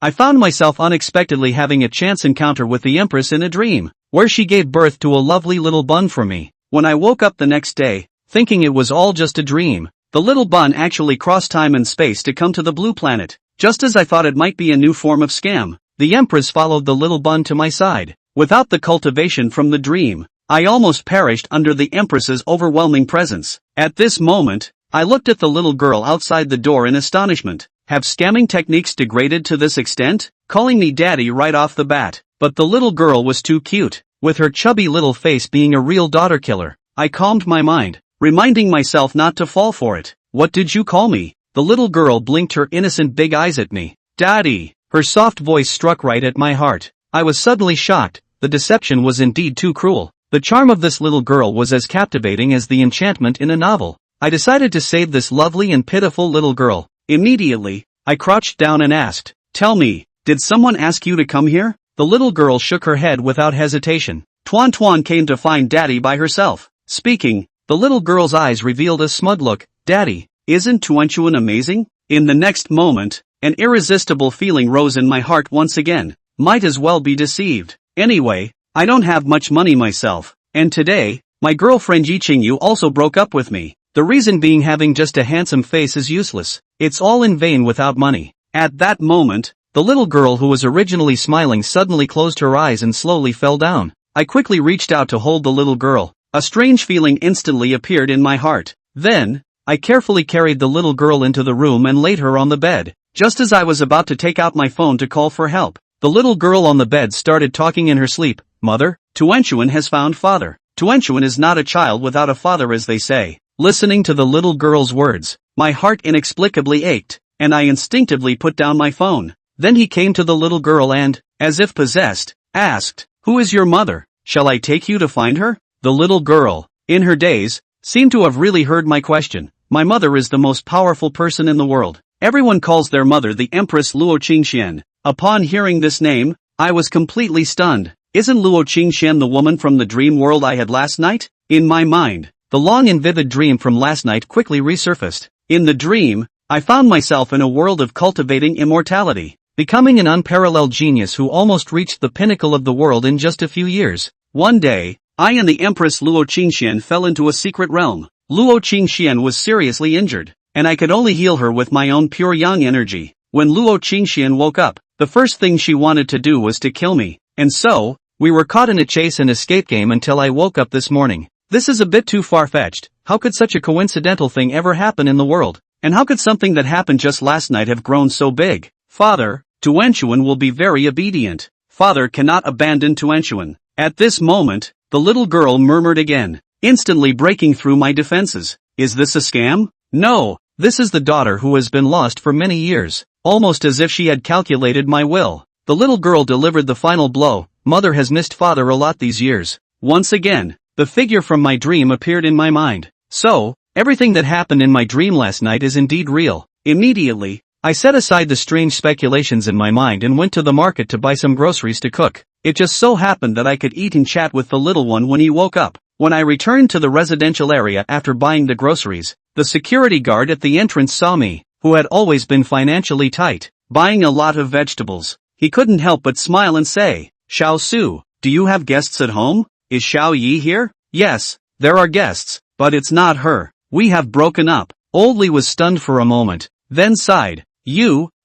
I found myself unexpectedly having a chance encounter with the Empress in a dream, where she gave birth to a lovely little bun for me. When I woke up the next day, thinking it was all just a dream, the little bun actually crossed time and space to come to the blue planet. Just as I thought it might be a new form of scam, the Empress followed the little bun to my side. Without the cultivation from the dream, I almost perished under the Empress's overwhelming presence. At this moment, I looked at the little girl outside the door in astonishment. Have scamming techniques degraded to this extent? Calling me daddy right off the bat. But the little girl was too cute, with her chubby little face being a real daughter killer. I calmed my mind, reminding myself not to fall for it. What did you call me? The little girl blinked her innocent big eyes at me. Daddy! Her soft voice struck right at my heart. I was suddenly shocked. The deception was indeed too cruel. The charm of this little girl was as captivating as the enchantment in a novel. I decided to save this lovely and pitiful little girl. Immediately, I crouched down and asked, "Tell me, did someone ask you to come here?" The little girl shook her head without hesitation. Tuan came to find Daddy by herself. Speaking, the little girl's eyes revealed a smug look. Daddy, isn't Tuan amazing? In the next moment, an irresistible feeling rose in my heart once again. Might as well be deceived. Anyway, I don't have much money myself, and today, my girlfriend Yiqingyu also broke up with me. The reason being having just a handsome face is useless. It's all in vain without money. At that moment, the little girl who was originally smiling suddenly closed her eyes and slowly fell down. I quickly reached out to hold the little girl. A strange feeling instantly appeared in my heart. Then, I carefully carried the little girl into the room and laid her on the bed. Just as I was about to take out my phone to call for help, the little girl on the bed started talking in her sleep. Mother, Tuan has found father. Tuan is not a child without a father, as they say. Listening to the little girl's words, my heart inexplicably ached, and I instinctively put down my phone. Then he came to the little girl and, as if possessed, asked, "Who is your mother? Shall I take you to find her?" The little girl, in her daze, seemed to have really heard my question. My mother is the most powerful person in the world. Everyone calls their mother the Empress Luo Qingxian. Upon hearing this name, I was completely stunned. Isn't Luo Qingxian the woman from the dream world I had last night? In my mind, the long and vivid dream from last night quickly resurfaced. In the dream, I found myself in a world of cultivating immortality, becoming an unparalleled genius who almost reached the pinnacle of the world in just a few years. One day, I and the Empress Luo Qingxian fell into a secret realm. Luo Qingxian was seriously injured, and I could only heal her with my own pure yang energy. When Luo Qingxian woke up, the first thing she wanted to do was to kill me. And so, we were caught in a chase and escape game until I woke up this morning. This is a bit too far-fetched. How could such a coincidental thing ever happen in the world? And how could something that happened just last night have grown so big? Father, Tuan will be very obedient. Father cannot abandon Tuan. At this moment, the little girl murmured again, instantly breaking through my defenses. Is this a scam? No, this is the daughter who has been lost for many years, almost as if she had calculated my will. The little girl delivered the final blow. Mother has missed father a lot these years. Once again, the figure from my dream appeared in my mind. So, everything that happened in my dream last night is indeed real. Immediately, I set aside the strange speculations in my mind and went to the market to buy some groceries to cook. It just so happened that I could eat and chat with the little one when he woke up. When I returned to the residential area after buying the groceries, the security guard at the entrance saw me, who had always been financially tight, buying a lot of vegetables. He couldn't help but smile and say, "Xiao Su, do you have guests at home? Is Xiao Yi here?" "Yes, there are guests, but it's not her. We have broken up." Old Li was stunned for a moment, then sighed.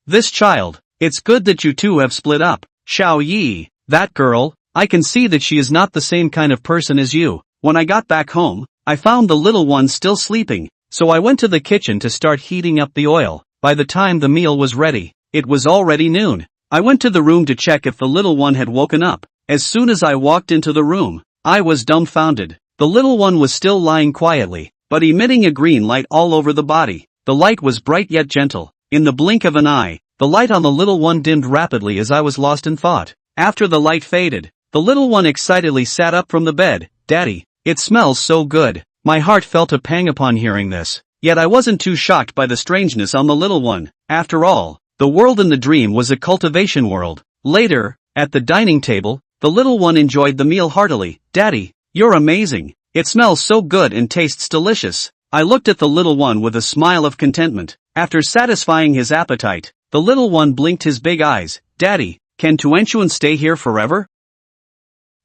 This child, it's good that you two have split up. Xiao Yi, that girl, I can see that she is not the same kind of person as you. When I got back home, I found the little one still sleeping, so I went to the kitchen to start heating up the oil. By the time the meal was ready, it was already noon. I went to the room to check if the little one had woken up. As soon as I walked into the room, I was dumbfounded. The little one was still lying quietly, but emitting a green light all over the body. The light was bright yet gentle. In the blink of an eye, the light on the little one dimmed rapidly as I was lost in thought. After the light faded, the little one excitedly sat up from the bed. "Daddy, it smells so good." My heart felt a pang upon hearing this. Yet I wasn't too shocked by the strangeness on the little one. After all, the world in the dream was a cultivation world. Later, at the dining table, the little one enjoyed the meal heartily. "Daddy, you're amazing. It smells so good and tastes delicious." I looked at the little one with a smile of contentment. After satisfying his appetite, the little one blinked his big eyes. Daddy, can Tuanchuan stay here forever?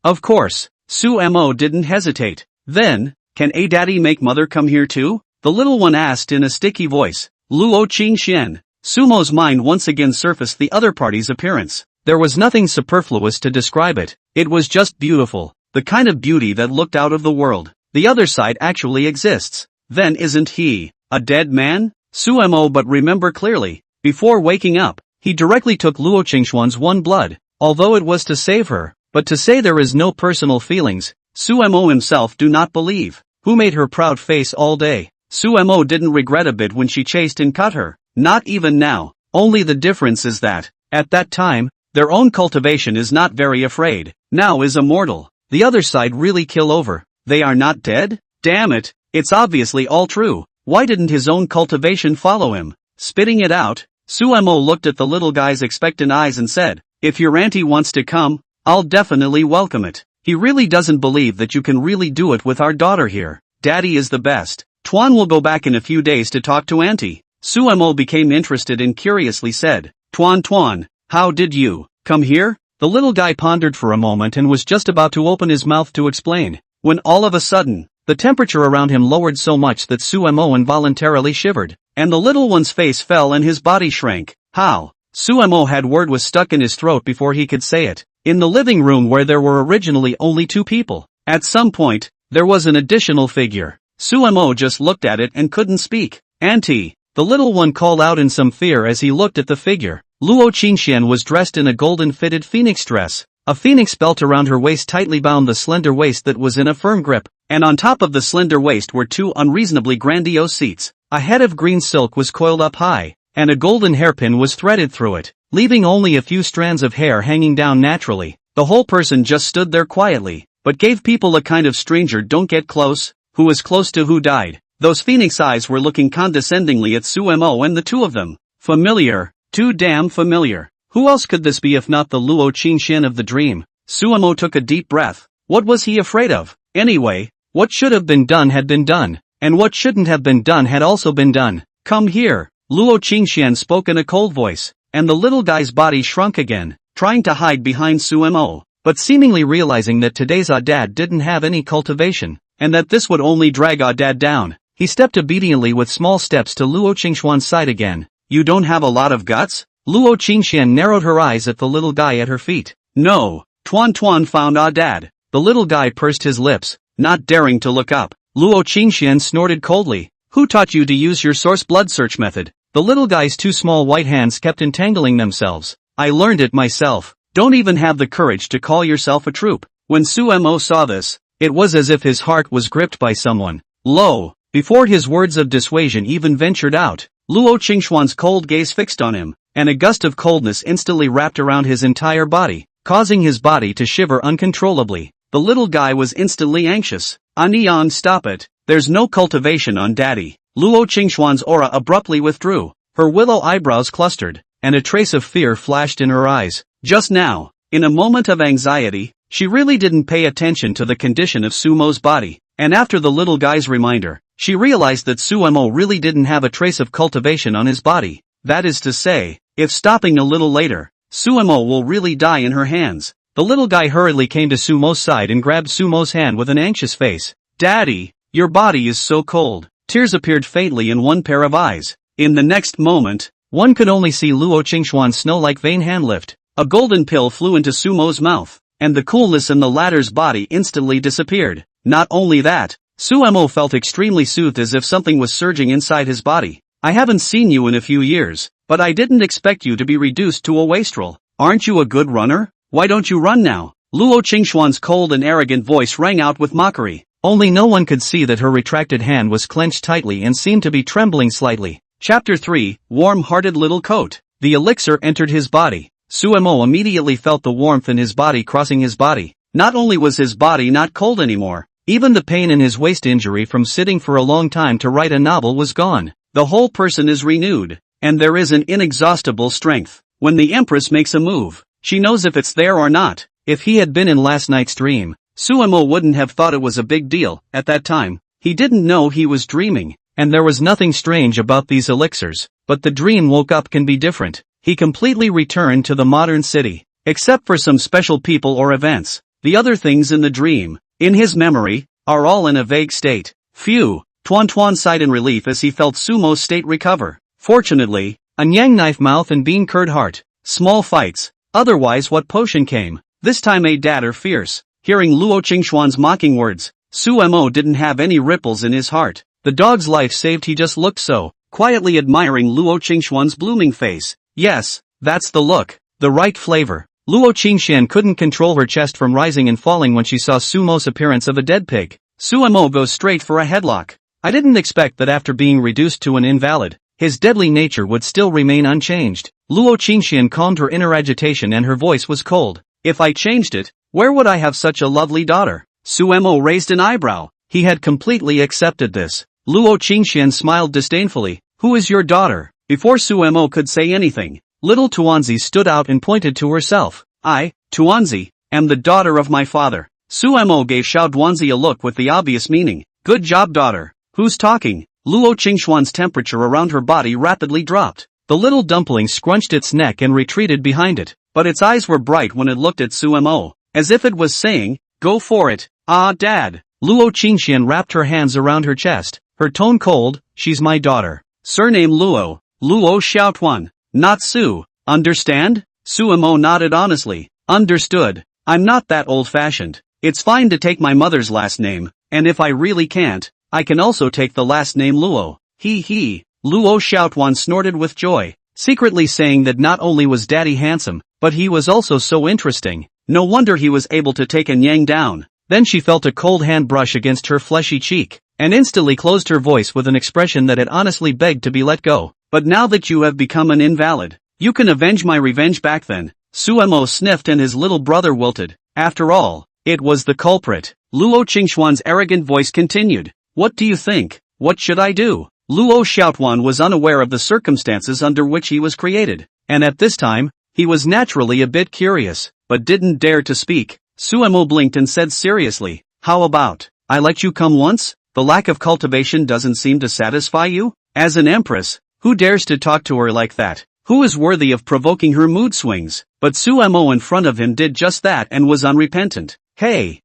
Of course, Su-mo didn't hesitate. Then, can a daddy make mother come here too? The little one asked in a sticky voice. Luo Qingxian. Sumo's mind once again surfaced the other party's appearance. There was nothing superfluous to describe it. It was just beautiful. The kind of beauty that looked out of the world. The other side actually exists. Then isn't he a dead man? Sumo but remember clearly. Before waking up, he directly took Luo Qingxuan's one blood. Although it was to save her, but to say there is no personal feelings, Sumo himself do not believe. Who made her proud face all day? Sumo didn't regret a bit when she chased and cut her. Not even now. Only the difference is that, at that time, their own cultivation is not very afraid. Now is immortal. The other side really kill over. They are not dead? Damn it, it's obviously all true. Why didn't his own cultivation follow him? Spitting it out, Sumo looked at the little guy's expectant eyes and said, if your auntie wants to come, I'll definitely welcome it. He really doesn't believe that you can really do it with our daughter here. Daddy is the best. Tuan will go back in a few days to talk to auntie. Sumo became interested and curiously said, Tuan, how did you come here? The little guy pondered for a moment and was just about to open his mouth to explain, when all of a sudden, the temperature around him lowered so much that Sumo involuntarily shivered, and the little one's face fell and his body shrank. How? Sumo had word was stuck in his throat before he could say it. In the living room where there were originally only 2 people, at some point, there was an additional figure. Sumo just looked at it and couldn't speak. Auntie. The little one called out in some fear as he looked at the figure. Luo Qingxian was dressed in a golden-fitted phoenix dress. A phoenix belt around her waist tightly bound the slender waist that was in a firm grip, and on top of the slender waist were 2 unreasonably grandiose seats. A head of green silk was coiled up high, and a golden hairpin was threaded through it, leaving only a few strands of hair hanging down naturally. The whole person just stood there quietly, but gave people a kind of stranger don't get close, who was close to who died. Those phoenix eyes were looking condescendingly at Sumo and the 2 of them. Familiar, too damn familiar. Who else could this be if not the Luo Qingxian of the dream? Sumo took a deep breath. What was he afraid of? Anyway, what should have been done had been done, and what shouldn't have been done had also been done. Come here. Luo Qingxian spoke in a cold voice, and the little guy's body shrunk again, trying to hide behind Sumo, but seemingly realizing that today's dad didn't have any cultivation, and that this would only drag dad down. He stepped obediently with small steps to Luo Qingxuan's side again. You don't have a lot of guts? Luo Qingxian narrowed her eyes at the little guy at her feet. No. Tuan found dad. The little guy pursed his lips, not daring to look up. Luo Qingxian snorted coldly. Who taught you to use your source blood search method? The little guy's 2 small white hands kept entangling themselves. I learned it myself. Don't even have the courage to call yourself a troop. When Sumo saw this, it was as if his heart was gripped by someone. Lo! Before his words of dissuasion even ventured out, Luo Qingxuan's cold gaze fixed on him, and a gust of coldness instantly wrapped around his entire body, causing his body to shiver uncontrollably. The little guy was instantly anxious. Anian, stop it. There's no cultivation on daddy. Luo Qingxuan's aura abruptly withdrew. Her willow eyebrows clustered, and a trace of fear flashed in her eyes. Just now, in a moment of anxiety, she really didn't pay attention to the condition of Sumo's body, and after the little guy's reminder, she realized that Sumo really didn't have a trace of cultivation on his body. That is to say, if stopping a little later, Sumo will really die in her hands. The little guy hurriedly came to Sumo's side and grabbed Sumo's hand with an anxious face. Daddy, your body is so cold. Tears appeared faintly in one pair of eyes. In the next moment, one could only see Luo Qingxuan's snow-like vein hand lift. A golden pill flew into Sumo's mouth, and the coolness in the latter's body instantly disappeared. Not only that, Sumo felt extremely soothed as if something was surging inside his body. I haven't seen you in a few years, but I didn't expect you to be reduced to a wastrel. Aren't you a good runner? Why don't you run now? Luo Qingxuan's cold and arrogant voice rang out with mockery. Only no one could see that her retracted hand was clenched tightly and seemed to be trembling slightly. Chapter 3, Warm-Hearted Little Coat. The elixir entered his body. Sumo immediately felt the warmth in his body crossing his body. Not only was his body not cold anymore, even the pain in his waist injury from sitting for a long time to write a novel was gone. The whole person is renewed, and there is an inexhaustible strength. When the empress makes a move, she knows if it's there or not. If he had been in last night's dream, Sumo wouldn't have thought it was a big deal. At that time, he didn't know he was dreaming, and there was nothing strange about these elixirs. But the dream woke up can be different. he completely returned to the modern city. Except for some special people or events, the other things in the dream, in his memory, are all in a vague state. Phew, Tuan Tuan sighed in relief as he felt Sumo's state recover. Fortunately, a Nyang knife mouth and bean curd heart. Small fights. Otherwise what potion came? This time a dad or fierce. Hearing Luo Qingxuan's mocking words, Sumo didn't have any ripples in his heart. The dog's life saved, he just looked so, quietly admiring Luo Qingxuan's blooming face. Yes, that's the look. The right flavor. Luo Qingxian couldn't control her chest from rising and falling when she saw Sumo's appearance of a dead pig. Sumo goes straight for a headlock. I didn't expect that after being reduced to an invalid, his deadly nature would still remain unchanged. Luo Qingxian calmed her inner agitation and her voice was cold. If I changed it, where would I have such a lovely daughter? Sumo raised an eyebrow. He had completely accepted this. Luo Qingxian smiled disdainfully. Who is your daughter? Before Sumo could say anything, little Tuanzi stood out and pointed to herself. I, Tuanzi, am the daughter of my father. Sumo gave Xiao Duanzi a look with the obvious meaning. Good job, daughter. Who's talking? Luo Qingxuan's temperature around her body rapidly dropped. The little dumpling scrunched its neck and retreated behind it, but its eyes were bright when it looked at Sumo, as if it was saying, go for it. Ah, Dad. Luo Qingxian wrapped her hands around her chest, her tone cold. She's my daughter. Surname Luo. Luo Xiaotuan. Not Su. Understand? Sumo nodded honestly. Understood. I'm not that old-fashioned. It's fine to take my mother's last name, and if I really can't, I can also take the last name Luo. He. Luo Xiaotuan snorted with joy, secretly saying that not only was Daddy handsome, but he was also so interesting. No wonder he was able to take a Nyang down. Then she felt a cold hand brush against her fleshy cheek, and instantly closed her voice with an expression that had honestly begged to be let go. But now that you have become an invalid, you can avenge my revenge back then. Sumo sniffed and his little brother wilted. After all, it was the culprit. Luo Qingxuan's arrogant voice continued. What do you think? What should I do? Luo Xiaotuan was unaware of the circumstances under which he was created, and at this time, he was naturally a bit curious, but didn't dare to speak. Sumo blinked and said seriously, how about, I let you come once? The lack of cultivation doesn't seem to satisfy you? As an empress, who dares to talk to her like that? Who is worthy of provoking her mood swings? But Sumo in front of him did just that and was unrepentant. Hey.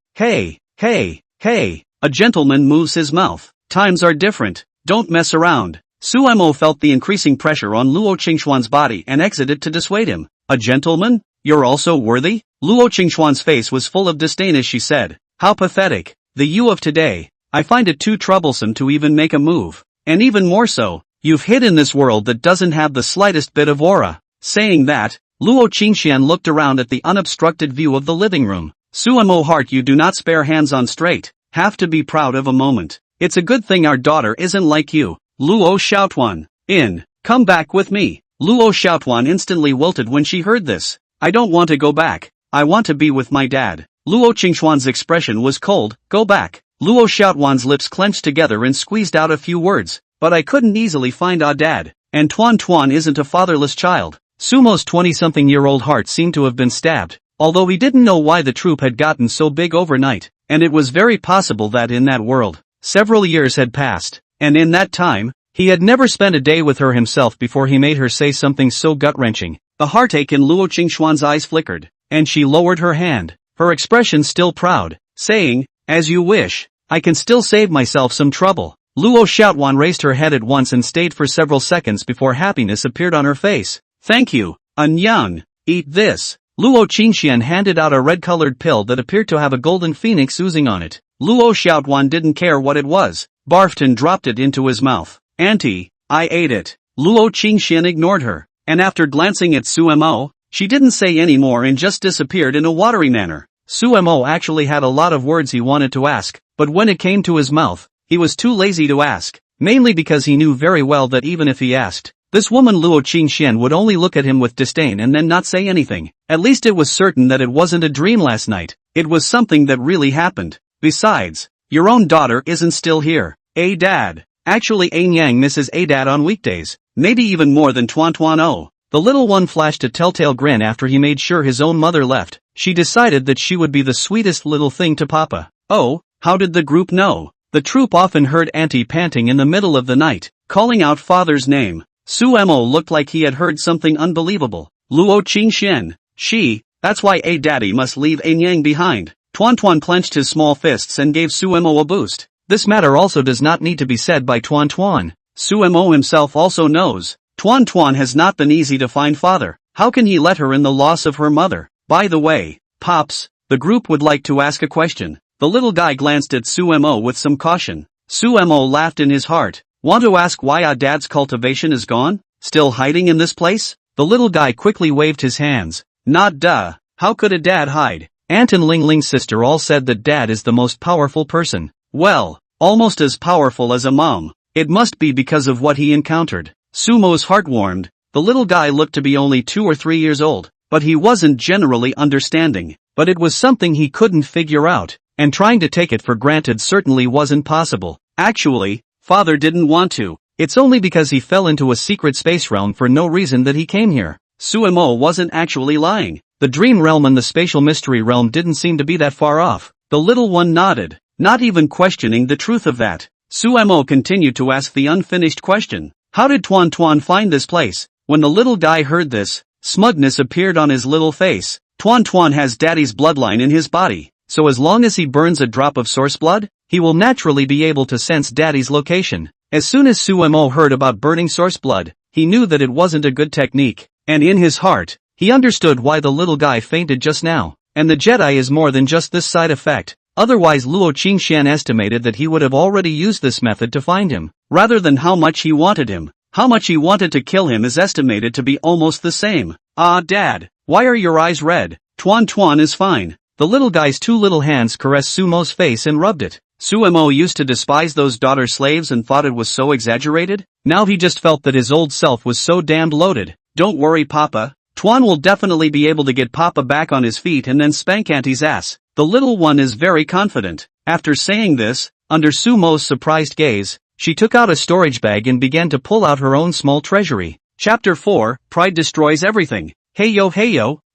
A gentleman moves his mouth. Times are different. Don't mess around. Sumo felt the increasing pressure on Luo Qingxuan's body and exited to dissuade him. A gentleman? You're also worthy? Luo Qingxuan's face was full of disdain as she said. How pathetic. The you of today. I find it too troublesome to even make a move. And even more so, you've hid in this world that doesn't have the slightest bit of aura. Saying that, Luo Qingxian looked around at the unobstructed view of the living room. Sumo heart, you do not spare hands on straight. Have to be proud of a moment. It's a good thing our daughter isn't like you. Luo Xiaotuan. Come back with me. Luo Xiaotuan instantly wilted when she heard this. I don't want to go back. I want to be with my dad. Luo Qingxuan's expression was cold. Go back. Luo Xiaotuan's lips clenched together and squeezed out a few words. But I couldn't easily find a dad. And Tuan Tuan isn't a fatherless child. Sumo's 20-something-year-old heart seemed to have been stabbed, although he didn't know why the troop had gotten so big overnight, and it was very possible that in that world, several years had passed, and in that time, he had never spent a day with her himself before he made her say something so gut-wrenching. The heartache in Luo Qingxuan's eyes flickered, and she lowered her hand, her expression still proud, saying, as you wish, I can still save myself some trouble. Luo Xiaotuan raised her head at once and stayed for several seconds before happiness appeared on her face. Thank you, Anyang. Eat this. Luo Qingxian handed out a red-colored pill that appeared to have a golden phoenix oozing on it. Luo Xiaotuan didn't care what it was, barfed and dropped it into his mouth. Auntie, I ate it. Luo Qingxian ignored her, and after glancing at Sumo, she didn't say any more and just disappeared in a watery manner. Sumo actually had a lot of words he wanted to ask, but when it came to his mouth, he was too lazy to ask, mainly because he knew very well that even if he asked, this woman Luo Qingxian would only look at him with disdain and then not say anything. At least it was certain that it wasn't a dream last night. It was something that really happened. Besides, your own daughter isn't still here. Dad. Actually Anyang misses Dad on weekdays. Maybe even more than Tuan Tuan O. The little one flashed a telltale grin after he made sure his own mother left. She decided that she would be the sweetest little thing to Papa. Oh, how did the group know? The troop often heard Auntie panting in the middle of the night, calling out father's name. Suemo looked like he had heard something unbelievable. Luo Qingxian. That's why a daddy must leave a Nyang behind. Tuan Tuan clenched his small fists and gave Suemo a boost. This matter also does not need to be said by Tuan Tuan. Suemo himself also knows. Tuan Tuan has not been easy to find father. How can he let her in the loss of her mother? By the way, Pops, the group would like to ask a question. The little guy glanced at Suemo with some caution. Suemo laughed in his heart. Want to ask why our dad's cultivation is gone? Still hiding in this place? The little guy quickly waved his hands. Not duh. How could a dad hide? Aunt and Ling Ling's sister all said that dad is the most powerful person. Well, almost as powerful as a mom. It must be because of what he encountered. Sumo's heart warmed. The little guy looked to be only 2 or 3 years old, but he wasn't generally understanding. But it was something he couldn't figure out, and trying to take it for granted certainly wasn't possible. Actually, father didn't want to. It's only because he fell into a secret space realm for no reason that he came here. Suemo wasn't actually lying. The dream realm and the spatial mystery realm didn't seem to be that far off. The little one nodded, not even questioning the truth of that. Suemo continued to ask the unfinished question. How did Tuan Tuan find this place? When the little guy heard this, smugness appeared on his little face. Tuan Tuan has daddy's bloodline in his body, so as long as he burns a drop of source blood, he will naturally be able to sense daddy's location. As soon as Suemo heard about burning source blood, he knew that it wasn't a good technique, and in his heart, he understood why the little guy fainted just now. And the Jedi is more than just this side effect. Otherwise Luo Qingxian estimated that he would have already used this method to find him, rather than how much he wanted him. How much he wanted to kill him is estimated to be almost the same. Ah, Dad, why are your eyes red? Tuan Tuan is fine. The little guy's 2 little hands caressed Sumo's face and rubbed it. Suemo used to despise those daughter slaves and thought it was so exaggerated. Now he just felt that his old self was so damned loaded. Don't worry, Papa. Tuan will definitely be able to get Papa back on his feet and then spank Auntie's ass. The little one is very confident. After saying this, under Sumo's surprised gaze, she took out a storage bag and began to pull out her own small treasury. Chapter 4, Pride Destroys Everything. Hey yo.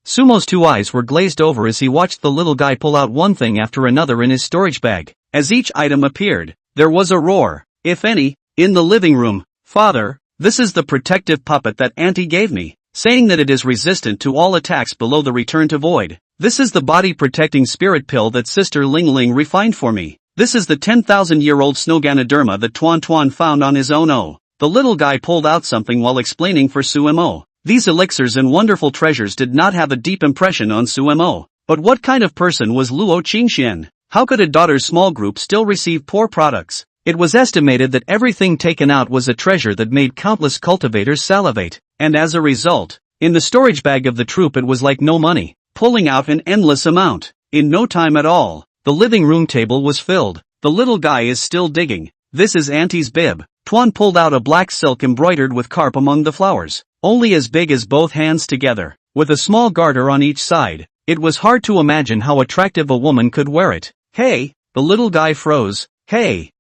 Sumo's 2 eyes were glazed over as he watched the little guy pull out one thing after another in his storage bag. As each item appeared, there was a roar, if any, in the living room. Father, this is the protective puppet that Auntie gave me, saying that it is resistant to all attacks below the return to void. This is the body-protecting spirit pill that Sister Ling Ling refined for me. This is the 10,000-year-old Snoganoderma that Tuan Tuan found on his own. Oh. The little guy pulled out something while explaining for Suemo. These elixirs and wonderful treasures did not have a deep impression on Suemo. But what kind of person was Luo Qingxian? How could a daughter's small group still receive poor products? It was estimated that everything taken out was a treasure that made countless cultivators salivate. And as a result, in the storage bag of the troop it was like no money, pulling out an endless amount. In no time at all, the living room table was filled. The little guy is still digging. This is Auntie's bib. Tuan pulled out a black silk embroidered with carp among the flowers, only as big as both hands together, with a small garter on each side. It was hard to imagine how attractive a woman could wear it. Hey, the little guy froze. Hey,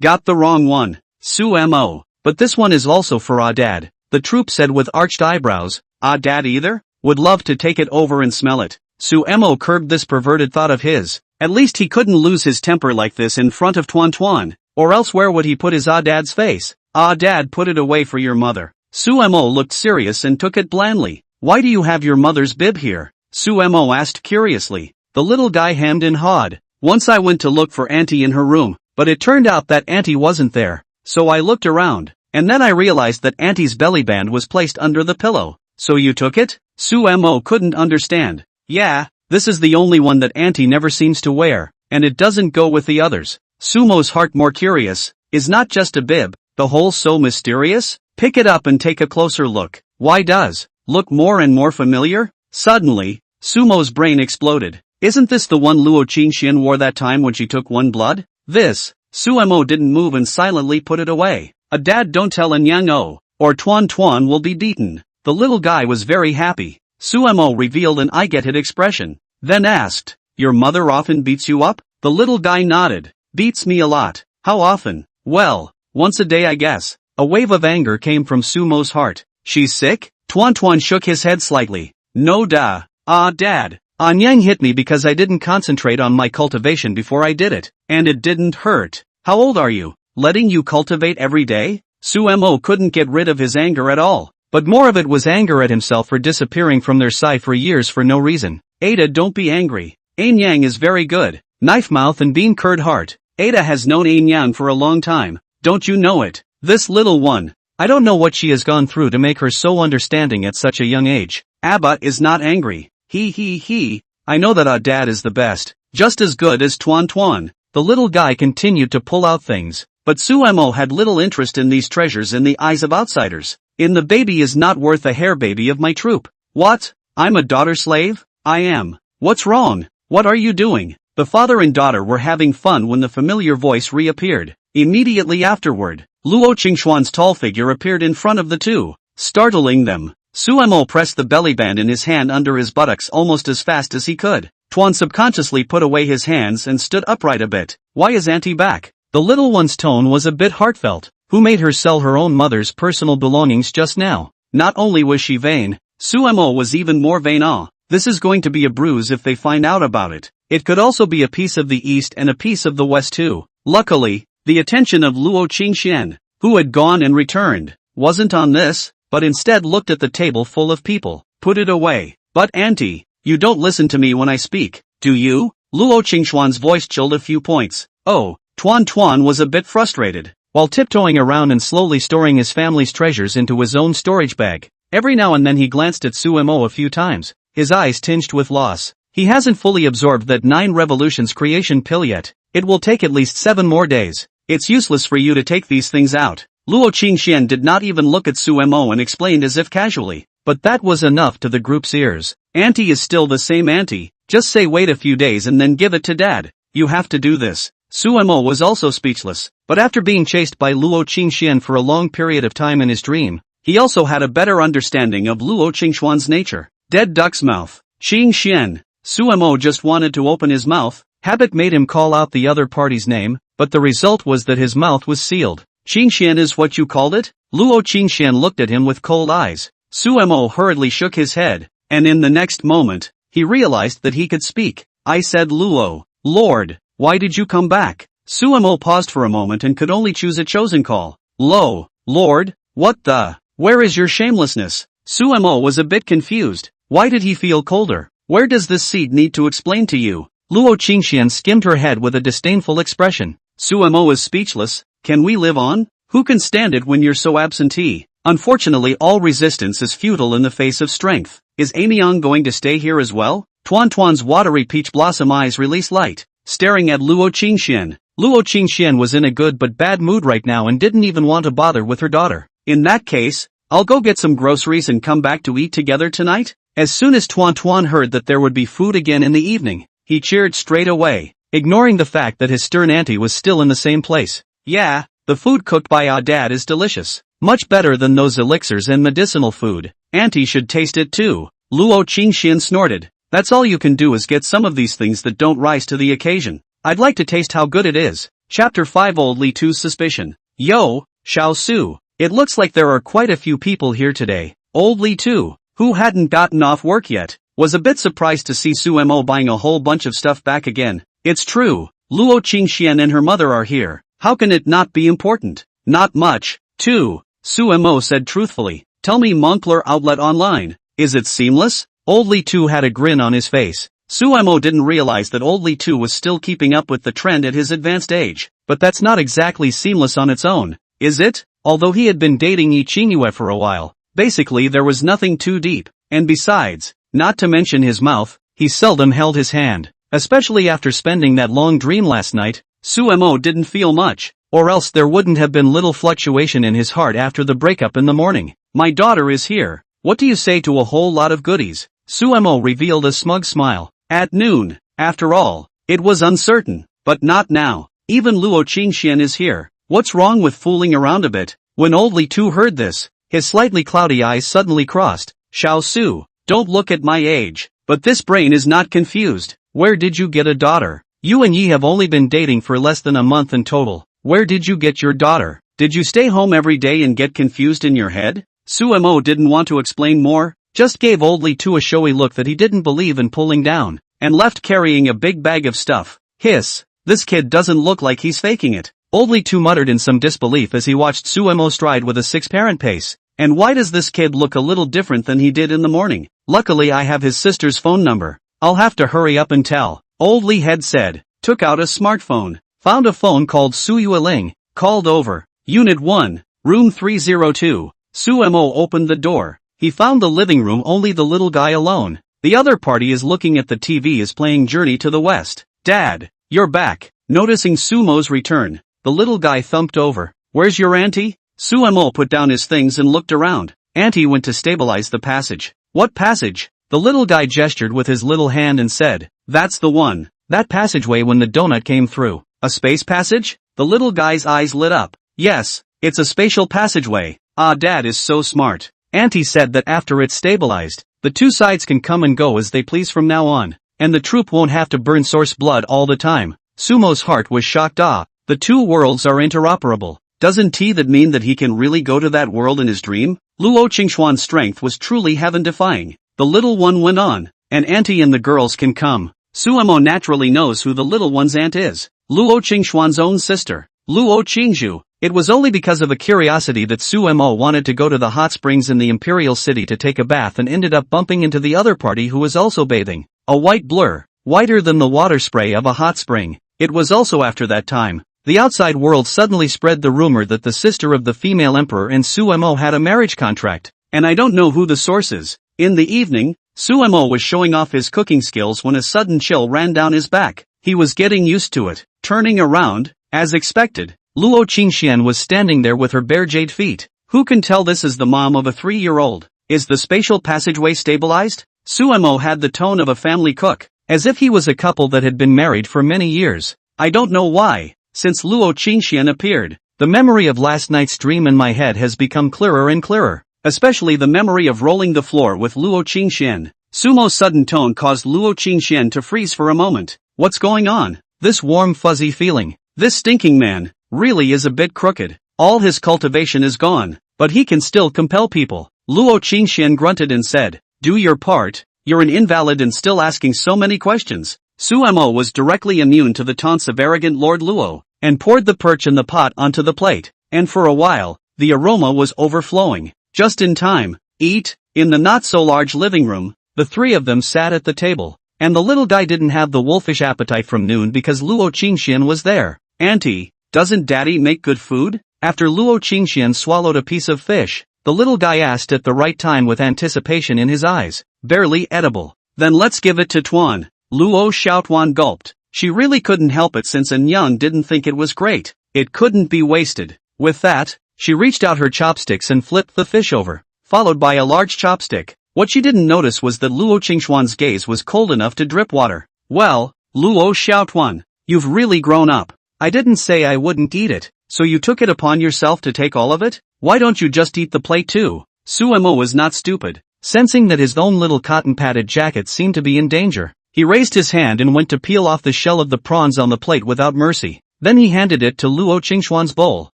got the wrong one. Suemo. But this one is also for Ah Dad, the troop said with arched eyebrows. Ah Dad either? Would love to take it over and smell it. Suemo curbed this perverted thought of his. At least he couldn't lose his temper like this in front of Tuan Tuan, or else where would he put his Ah Dad's face? Ah Dad, put it away for your mother. Suemo looked serious and took it blandly. Why do you have your mother's bib here? Suemo asked curiously. The little guy hemmed and hawed. Once I went to look for Auntie in her room, but it turned out that Auntie wasn't there. So I looked around, and then I realized that Auntie's belly band was placed under the pillow. So you took it? Suemo couldn't understand. Yeah, this is the only one that Auntie never seems to wear, and it doesn't go with the others. Sumo's heart more curious. Is not just a bib, the whole so mysterious? Pick it up and take a closer look. Why does look more and more familiar? Suddenly, Sumo's brain exploded. Isn't this the one Luo Qingxian wore that time when she took one blood? This. Suemo didn't move and silently put it away. A dad don't tell a Nyang or Tuan Tuan will be beaten. The little guy was very happy. Suemo revealed an I get it expression, then asked, your mother often beats you up? The little guy nodded. Beats me a lot. How often? Well, once a day I guess. A wave of anger came from Sumo's heart. She's sick? Tuan Tuan shook his head slightly. No duh. Ah Dad. Anyang hit me because I didn't concentrate on my cultivation before I did it, and it didn't hurt. How old are you? Letting you cultivate every day? Suemo couldn't get rid of his anger at all. But more of it was anger at himself for disappearing from their side for years for no reason. Ada, don't be angry. Ain Yang is very good. Knife mouth and bean curd heart. Ada has known Ain Yang for a long time. Don't you know it? This little one. I don't know what she has gone through to make her so understanding at such a young age. Abba is not angry. He. I know that our dad is the best. Just as good as Tuan Tuan. The little guy continued to pull out things. But Suemo had little interest in these treasures in the eyes of outsiders. The baby is not worth a hair baby of my troop. What? I'm a daughter slave? I am. What's wrong? What are you doing? The father and daughter were having fun when the familiar voice reappeared. Immediately afterward, Luo Qingxuan's tall figure appeared in front of the two, startling them. Suemo pressed the belly band in his hand under his buttocks almost as fast as he could. Tuan subconsciously put away his hands and stood upright a bit. Why is Auntie back? The little one's tone was a bit heartfelt. Who made her sell her own mother's personal belongings just now? Not only was she vain, Suemo was even more vain. This is going to be a bruise if they find out about it. It could also be a piece of the east and a piece of the west too. Luckily, the attention of Luo Qingxian, who had gone and returned, wasn't on this, but instead looked at the table full of people. Put it away. But Auntie, you don't listen to me when I speak, do you? Luo Qingxuan's voice chilled a few points. Oh, Tuan Tuan was a bit frustrated. While tiptoeing around and slowly storing his family's treasures into his own storage bag, every now and then he glanced at Suemo a few times, his eyes tinged with loss. He hasn't fully absorbed that 9 revolutions creation pill yet. It will take at least 7 more days. It's useless for you to take these things out. Luo Qingxian did not even look at Suemo and explained as if casually. But that was enough to the group's ears. Auntie is still the same auntie. Just say wait a few days and then give it to dad. You have to do this. Suemo was also speechless, but after being chased by Luo Qingxian for a long period of time in his dream, he also had a better understanding of Luo Qingxuan's nature. Dead duck's mouth. Qingxian. Suemo just wanted to open his mouth. Habit made him call out the other party's name, but the result was that his mouth was sealed. Qingxian is what you called it? Luo Qingxian looked at him with cold eyes. Suemo hurriedly shook his head, and in the next moment, he realized that he could speak. I said Luo. Lord. Why did you come back? Suemo paused for a moment and could only choose a chosen call. Lord, what the? Where is your shamelessness? Suemo was a bit confused. Why did he feel colder? Where does this seed need to explain to you? Luo Qingxian skimmed her head with a disdainful expression. Suemo is speechless. Can we live on? Who can stand it when you're so absentee? Unfortunately, all resistance is futile in the face of strength. Is Amiang going to stay here as well? Tuan Tuan's watery peach blossom eyes released light, staring at Luo Qingxian. Luo Qingxian was in a good but bad mood right now and didn't even want to bother with her daughter. In that case, I'll go get some groceries and come back to eat together tonight? As soon as Tuan Tuan heard that there would be food again in the evening, he cheered straight away, ignoring the fact that his stern auntie was still in the same place. Yeah, the food cooked by our dad is delicious. Much better than those elixirs and medicinal food. Auntie should taste it too. Luo Qingxian snorted. That's all you can do is get some of these things that don't rise to the occasion. I'd like to taste how good it is. Chapter 5 Old Li Tu's Suspicion. Yo, Xiao Su. It looks like there are quite a few people here today. Old Li Tu, who hadn't gotten off work yet, was a bit surprised to see Suemo buying a whole bunch of stuff back again. It's true. Luo Qingxian and her mother are here. How can it not be important? Not much, too. Suemo said truthfully. Tell me Moncler Outlet Online. Is it seamless? Old Li Tu had a grin on his face. Suemo didn't realize that Old Li Tu was still keeping up with the trend at his advanced age. But that's not exactly seamless on its own, is it? Although he had been dating Yi Qingyue for a while, basically there was nothing too deep. And besides, not to mention his mouth, he seldom held his hand. Especially after spending that long dream last night, Suemo didn't feel much. Or else there wouldn't have been little fluctuation in his heart after the breakup in the morning. My daughter is here. What do you say to a whole lot of goodies? Suemo revealed a smug smile. At noon. After all, it was uncertain. But not now. Even Luo Qingxian is here. What's wrong with fooling around a bit? When Old Li Tu heard this, his slightly cloudy eyes suddenly crossed. Xiao Su, don't look at my age. But this brain is not confused. Where did you get a daughter? You and Yi have only been dating for less than a month in total. Where did you get your daughter? Did you stay home every day and get confused in your head? Suemo didn't want to explain more, just gave Old Li Tu a showy look that he didn't believe in pulling down, and left carrying a big bag of stuff. Hiss, this kid doesn't look like he's faking it. Old Lee too muttered in some disbelief as he watched Suemo stride with a six-parent pace. And why does this kid look a little different than he did in the morning? Luckily I have his sister's phone number. I'll have to hurry up and tell. Old Lee had said. Took out a smartphone. Found a phone called Suyua Ling. Called over. Unit 1, room 302. Suemo opened the door. He found the living room only the little guy alone. The other party is looking at the TV is playing Journey to the West. Dad, you're back. Noticing Sumo's return, the little guy thumped over. Where's your auntie? Suemo put down his things and looked around. Auntie went to stabilize the passage. What passage? The little guy gestured with his little hand and said, that's the one. That passageway when the donut came through. A space passage? The little guy's eyes lit up. Yes, it's a spatial passageway. Ah, Dad is so smart. Auntie said that after it's stabilized, the two sides can come and go as they please from now on, and the troop won't have to burn source blood all the time. Sumo's heart was shocked. Ah, the two worlds are interoperable. Doesn't that mean that he can really go to that world in his dream? Luo Qingxuan's strength was truly heaven-defying. The little one went on, and Auntie and the girls can come. Suemo naturally knows who the little one's aunt is. Luo Qingxuan's own sister. Luo Qingzhu. It was only because of a curiosity that Suemo wanted to go to the hot springs in the imperial city to take a bath and ended up bumping into the other party who was also bathing. A white blur, whiter than the water spray of a hot spring. It was also after that time. The outside world suddenly spread the rumor that the sister of the female emperor and Suemo had a marriage contract, and I don't know who the source is. In the evening, Suemo was showing off his cooking skills when a sudden chill ran down his back. He was getting used to it. Turning around, as expected, Luo Qingxian was standing there with her bare jade feet. Who can tell this is the mom of a 3-year-old? Is the spatial passageway stabilized? Suemo had the tone of a family cook, as if he was a couple that had been married for many years. I don't know why. Since Luo Qingxian appeared, the memory of last night's dream in my head has become clearer and clearer, especially the memory of rolling the floor with Luo Qingxian. Sumo's sudden tone caused Luo Qingxian to freeze for a moment. What's going on? This warm fuzzy feeling. This stinking man, really is a bit crooked. All his cultivation is gone, but he can still compel people. Luo Qingxian grunted and said, do your part, you're an invalid and still asking so many questions. Suemo was directly immune to the taunts of arrogant Lord Luo, and poured the perch in the pot onto the plate, and for a while, the aroma was overflowing. Just in time. Eat. In the not-so-large living room, the three of them sat at the table, and the little guy didn't have the wolfish appetite from noon because Luo Qingxian was there. Auntie, doesn't Daddy make good food? After Luo Qingxian swallowed a piece of fish, the little guy asked at the right time with anticipation in his eyes. Barely edible. Then let's give it to Tuan. Luo Xiaotuan gulped. She really couldn't help it since Anyang didn't think it was great. It couldn't be wasted. With that, she reached out her chopsticks and flipped the fish over, followed by a large chopstick. What she didn't notice was that Luo Qingxuan's gaze was cold enough to drip water. Well, Luo Xiaotuan, you've really grown up. I didn't say I wouldn't eat it, so you took it upon yourself to take all of it? Why don't you just eat the plate too? Suemo was not stupid. Sensing that his own little cotton-padded jacket seemed to be in danger, he raised his hand and went to peel off the shell of the prawns on the plate without mercy. Then he handed it to Luo Qingxuan's bowl.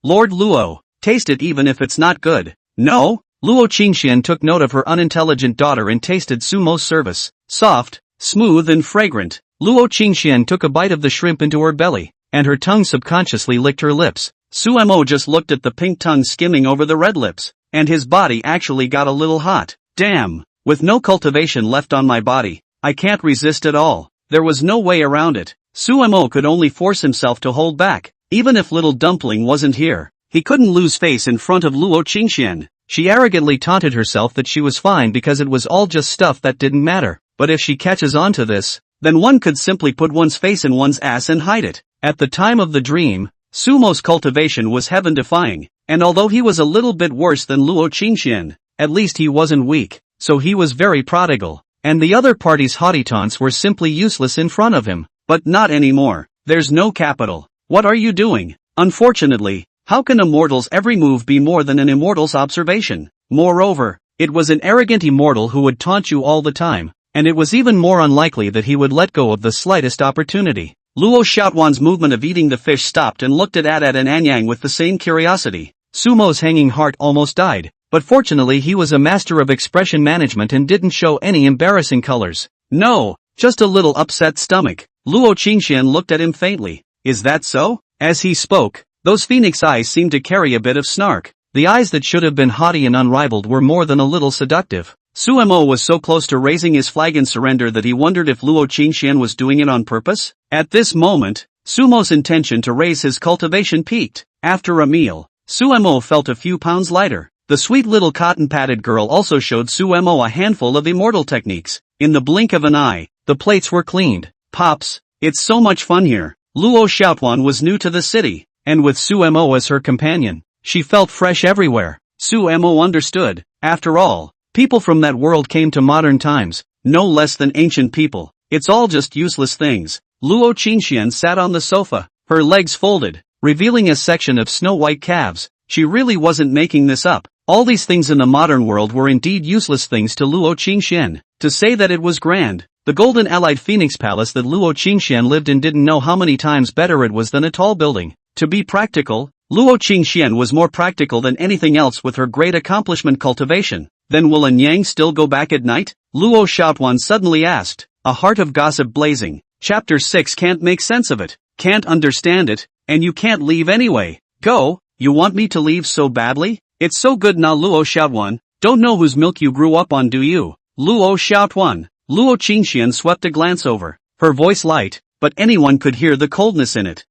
Lord Luo, taste it even if it's not good. No? Luo Qingxian took note of her unintelligent daughter and tasted Sumo's service. Soft, smooth and fragrant. Luo Qingxian took a bite of the shrimp into her belly, and her tongue subconsciously licked her lips. Suemo just looked at the pink tongue skimming over the red lips, and his body actually got a little hot. Damn, with no cultivation left on my body, I can't resist at all. There was no way around it. Suemo could only force himself to hold back. Even if little dumpling wasn't here, he couldn't lose face in front of Luo Qingxian. She arrogantly taunted herself that she was fine because it was all just stuff that didn't matter. But if she catches on to this, then one could simply put one's face in one's ass and hide it. At the time of the dream, Sumo's cultivation was heaven-defying, and although he was a little bit worse than Luo Qingxian, at least he wasn't weak, so he was very prodigal, and the other party's haughty taunts were simply useless in front of him. But not anymore. There's no capital. What are you doing? Unfortunately, how can a mortal's every move be more than an immortal's observation? Moreover, it was an arrogant immortal who would taunt you all the time, and it was even more unlikely that he would let go of the slightest opportunity. Luo Xiaotuan's movement of eating the fish stopped and looked at Adat and Anyang with the same curiosity. Sumo's hanging heart almost died, but fortunately he was a master of expression management and didn't show any embarrassing colors. No, just a little upset stomach. Luo Qingxian looked at him faintly. Is that so? As he spoke, Those phoenix eyes seemed to carry a bit of snark. The eyes that should have been haughty and unrivaled were more than a little seductive. Suemo was so close to raising his flag in surrender that he wondered if Luo Qingxian was doing it on purpose. At this moment, Sumo's intention to raise his cultivation peaked. After a meal, Suemo felt a few pounds lighter. The sweet little cotton-padded girl also showed Suemo a handful of immortal techniques. In the blink of an eye, the plates were cleaned. Pops, it's so much fun here. Luo Xiaotuan was new to the city, and with Suemo as her companion, she felt fresh everywhere. Suemo understood. After all, people from that world came to modern times, no less than ancient people. It's all just useless things. Luo Qingxian sat on the sofa, her legs folded, revealing a section of snow-white calves. She really wasn't making this up. All these things in the modern world were indeed useless things to Luo Qingxian. To say that it was grand, the golden allied phoenix palace that Luo Qingxian lived in didn't know how many times better it was than a tall building. To be practical, Luo Qingxian was more practical than anything else with her great accomplishment cultivation. Then will An Yang still go back at night? Luo Xiaotuan suddenly asked, a heart of gossip blazing. Chapter 6 can't make sense of it, can't understand it, and you can't leave anyway. Go, you want me to leave so badly? It's so good now Luo Xiaotuan, don't know whose milk you grew up on do you? Luo Xiaotuan. Luo Qingxian swept a glance over, her voice light, but anyone could hear the coldness in it.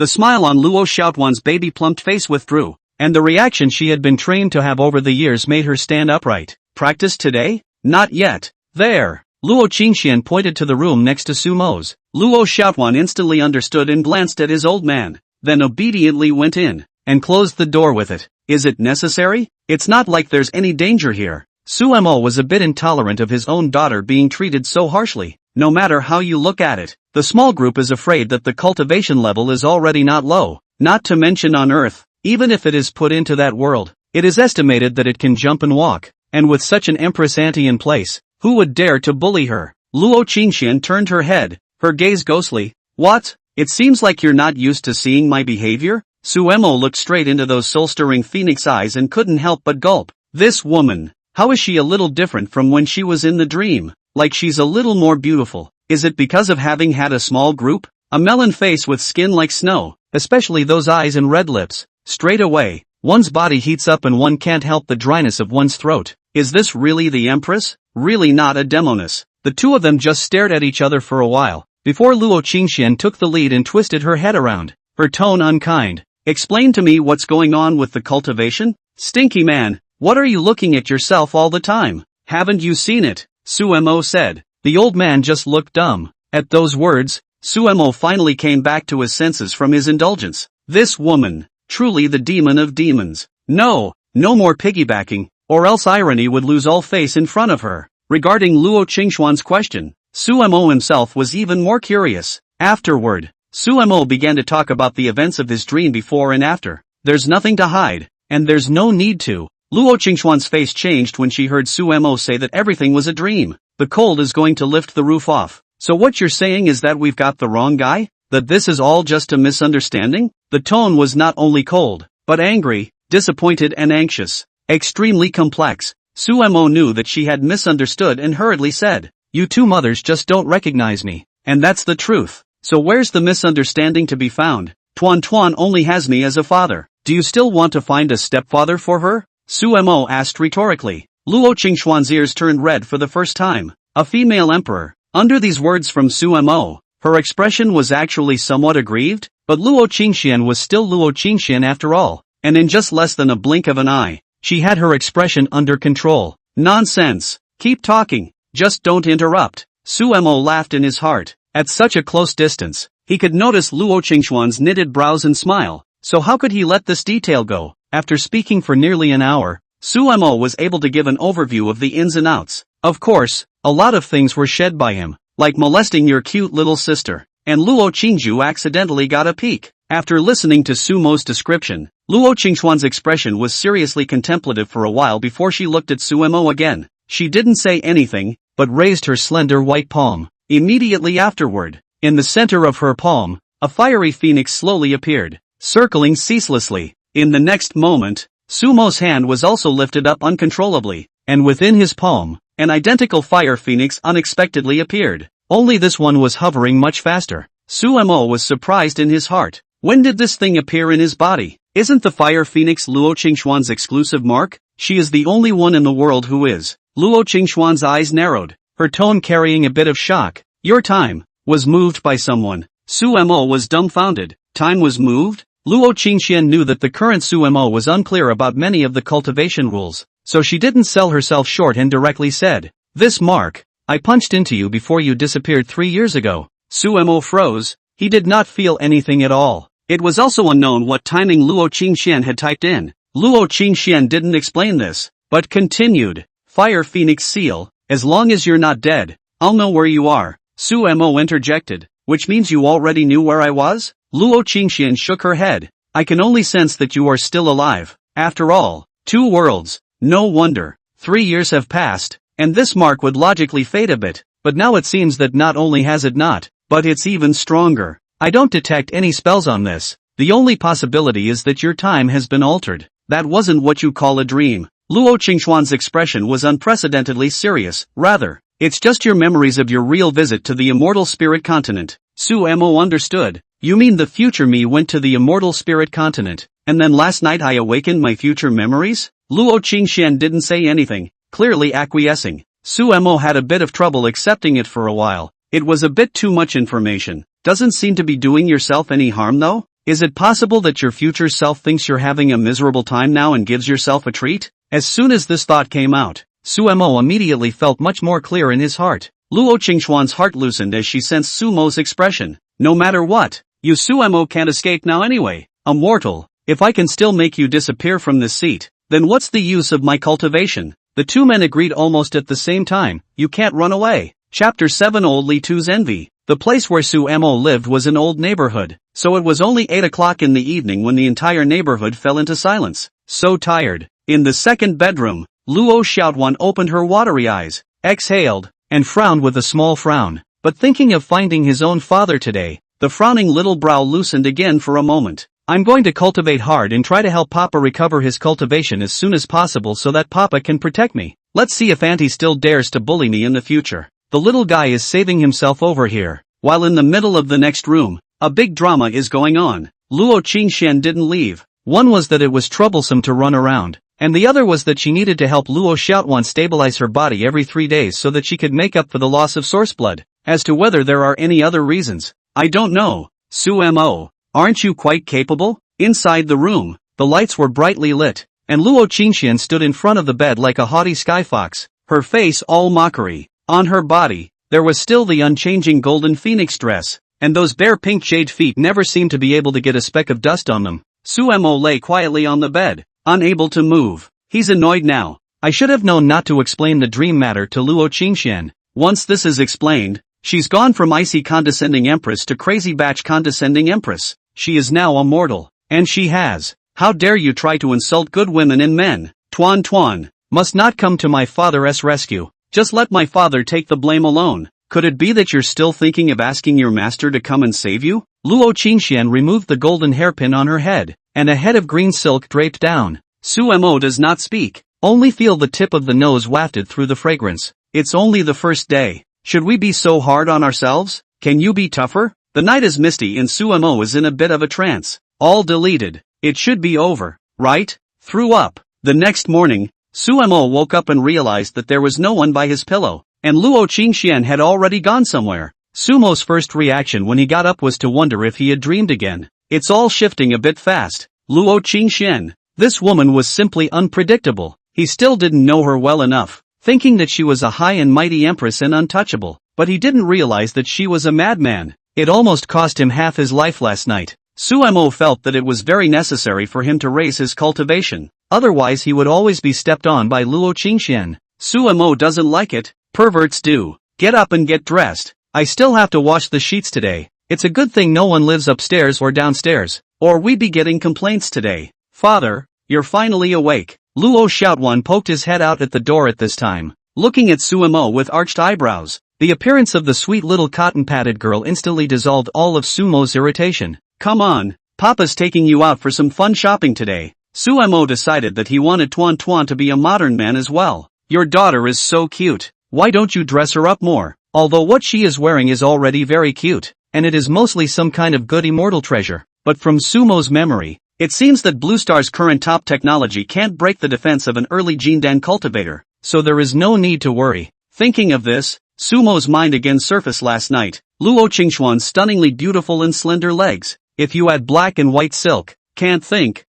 The smile on Luo Xiaotuan's baby-plumped face withdrew, and the reaction she had been trained to have over the years made her stand upright. Practice today? Not yet. There. Luo Qingxian pointed to the room next to Sumo's. Luo Xiaotuan instantly understood and glanced at his old man, then obediently went in, and closed the door with it. Is it necessary? It's not like there's any danger here. Suemo was a bit intolerant of his own daughter being treated so harshly. No matter how you look at it, the small group is afraid that the cultivation level is already not low, not to mention on Earth. Even if it is put into that world, it is estimated that it can jump and walk, and with such an empress auntie in place, who would dare to bully her? Luo Qingxian turned her head, her gaze ghostly. What? It seems like you're not used to seeing my behavior? Suemo looked straight into those soul-stirring phoenix eyes and couldn't help but gulp. This woman, how is she a little different from when she was in the dream? Like she's a little more beautiful. Is it because of having had a small group? A melon face with skin like snow, especially those eyes and red lips. Straight away, one's body heats up and one can't help the dryness of one's throat. Is this really the Empress? Really not a demoness? The two of them just stared at each other for a while, before Luo Qingxian took the lead and twisted her head around, her tone unkind. Explain to me what's going on with the cultivation? Stinky man, what are you looking at yourself all the time? Haven't you seen it? Suemo said. The old man just looked dumb. At those words, Suemo finally came back to his senses from his indulgence. This woman, truly the demon of demons. No more piggybacking, or else irony would lose all face in front of her. Regarding Luo Qingxuan's question, Suemo himself was even more curious. Afterward, Suemo began to talk about the events of his dream before and after. There's nothing to hide, and there's no need to. Luo Qingxuan's face changed when she heard Suemo say that everything was a dream. The cold is going to lift the roof off. So what you're saying is that we've got the wrong guy? That this is all just a misunderstanding? The tone was not only cold, but angry, disappointed and anxious. Extremely complex. Suemo knew that she had misunderstood and hurriedly said, you two mothers just don't recognize me. And that's the truth. So where's the misunderstanding to be found? Tuan only has me as a father. Do you still want to find a stepfather for her? Suemo asked rhetorically. Luo Qingxuan's ears turned red for the first time. A female emperor. Under these words from Suemo, her expression was actually somewhat aggrieved, but Luo Qingxian was still Luo Qingxian after all, and in just less than a blink of an eye, she had her expression under control. Nonsense. Keep talking. Just don't interrupt. Suemo laughed in his heart. At such a close distance, he could notice Luo Qingxuan's knitted brows and smile. So how could he let this detail go? After speaking for nearly an hour, Suemo was able to give an overview of the ins and outs. Of course, a lot of things were shed by him, like molesting your cute little sister, and Luo Qingju accidentally got a peek. After listening to Sumo's description, Luo Qingxuan's expression was seriously contemplative for a while before she looked at Suemo again. She didn't say anything, but raised her slender white palm. Immediately afterward, in the center of her palm, a fiery phoenix slowly appeared, circling ceaselessly. In the next moment, Sumo's hand was also lifted up uncontrollably, and within his palm, an identical fire phoenix unexpectedly appeared. Only this one was hovering much faster. Suemo was surprised in his heart. When did this thing appear in his body? Isn't the fire phoenix Luo Qingxuan's exclusive mark? She is the only one in the world who is. Luo Qingxuan's eyes narrowed, her tone carrying a bit of shock. Your time was moved by someone. Su Mo was dumbfounded. Time was moved? Luo Qingxian knew that the current Su Mo was unclear about many of the cultivation rules, so she didn't sell herself short and directly said, "This mark, I punched into you before you disappeared 3 years ago." Su Mo froze. He did not feel anything at all. It was also unknown what timing Luo Qingxian had typed in. Luo Qingxian didn't explain this, but continued, "Fire Phoenix Seal, as long as you're not dead, I'll know where you are." Su Mo interjected, "Which means you already knew where I was?" Luo Qingxian shook her head. "I can only sense that you are still alive. After all, 2 worlds, no wonder. 3 years have passed, and this mark would logically fade a bit, but now it seems that not only has it not, but it's even stronger. I don't detect any spells on this. The only possibility is that your time has been altered. That wasn't what you call a dream." Luo Qingxuan's expression was unprecedentedly serious. "Rather, it's just your memories of your real visit to the immortal spirit continent." Su Mo understood. "You mean the future me went to the immortal spirit continent, and then last night I awakened my future memories?" Luo Qingxian didn't say anything, clearly acquiescing. Su Mo had a bit of trouble accepting it for a while. It was a bit too much information. "Doesn't seem to be doing yourself any harm though? Is it possible that your future self thinks you're having a miserable time now and gives yourself a treat?" As soon as this thought came out, Su Mo immediately felt much more clear in his heart. Luo Qingxuan's heart loosened as she sensed Su Mo's expression. "No matter what, you Su Mo can't escape now anyway. A mortal, if I can still make you disappear from this seat, then what's the use of my cultivation?" The 2 men agreed almost at the same time. "You can't run away." Chapter 7 Old Li Tu's Envy. The place where Su Mo lived was an old neighborhood, so it was only 8 o'clock in the evening when the entire neighborhood fell into silence. So tired. In the second bedroom, Luo Xiaotuan opened her watery eyes, exhaled, and frowned with a small frown. But thinking of finding his own father today, the frowning little brow loosened again for a moment. "I'm going to cultivate hard and try to help Papa recover his cultivation as soon as possible so that Papa can protect me. Let's see if Auntie still dares to bully me in the future." The little guy is saving himself over here, while in the middle of the next room, a big drama is going on. Luo Qingxian didn't leave. One was that it was troublesome to run around, and the other was that she needed to help Luo Xiaotuan stabilize her body every 3 days so that she could make up for the loss of source blood. As to whether there are any other reasons, I don't know. "Su Mo, aren't you quite capable?" Inside the room, the lights were brightly lit, and Luo Qingxian stood in front of the bed like a haughty skyfox, her face all mockery. On her body, there was still the unchanging golden phoenix dress, and those bare pink jade feet never seemed to be able to get a speck of dust on them. Su Mo lay quietly on the bed, unable to move. He's annoyed now. I should have known not to explain the dream matter to Luo Qingxian. Once this is explained, she's gone from icy condescending empress to crazy batch condescending empress. She is now a mortal, and she has. How dare you try to insult good women and men? Tuan Tuan must not come to my father's rescue. Just let my father take the blame alone. Could it be that you're still thinking of asking your master to come and save you? Luo Qingxian removed the golden hairpin on her head, and a head of green silk draped down. Su Mo does not speak, only feel the tip of the nose wafted through the fragrance. "It's only the first day. Should we be so hard on ourselves? Can you be tougher?" The night is misty and Su Mo is in a bit of a trance. All deleted. It should be over, right? Threw up. The next morning, Su Mo woke up and realized that there was no one by his pillow, and Luo Qingxian had already gone somewhere. Sumo's first reaction when he got up was to wonder if he had dreamed again. It's all shifting a bit fast. Luo Qingxian. This woman was simply unpredictable. He still didn't know her well enough, thinking that she was a high and mighty empress and untouchable, but he didn't realize that she was a madman. It almost cost him half his life last night. Su Mo felt that it was very necessary for him to raise his cultivation. Otherwise he would always be stepped on by Luo Qingxian. Su Mo doesn't like it. Perverts do. Get up and get dressed. I still have to wash the sheets today. It's a good thing no one lives upstairs or downstairs, or we'd be getting complaints today. Father, you're finally awake. Luo Xiaotuan poked his head out at the door at this time, looking at Su Mo with arched eyebrows. The appearance of the sweet little cotton-padded girl instantly dissolved all of Su Mo's irritation. Come on, Papa's taking you out for some fun shopping today. Su Mo decided that he wanted Tuan Tuan to be a modern man as well. Your daughter is so cute. Why don't you dress her up more? Although what she is wearing is already very cute, and it is mostly some kind of good immortal treasure. But from Sumo's memory, it seems that Blue Star's current top technology can't break the defense of an early Jindan cultivator, so there is no need to worry. Thinking of this, Sumo's mind again surfaced last night. Luo Qingxuan's stunningly beautiful and slender legs. If you add black and white silk, can't stand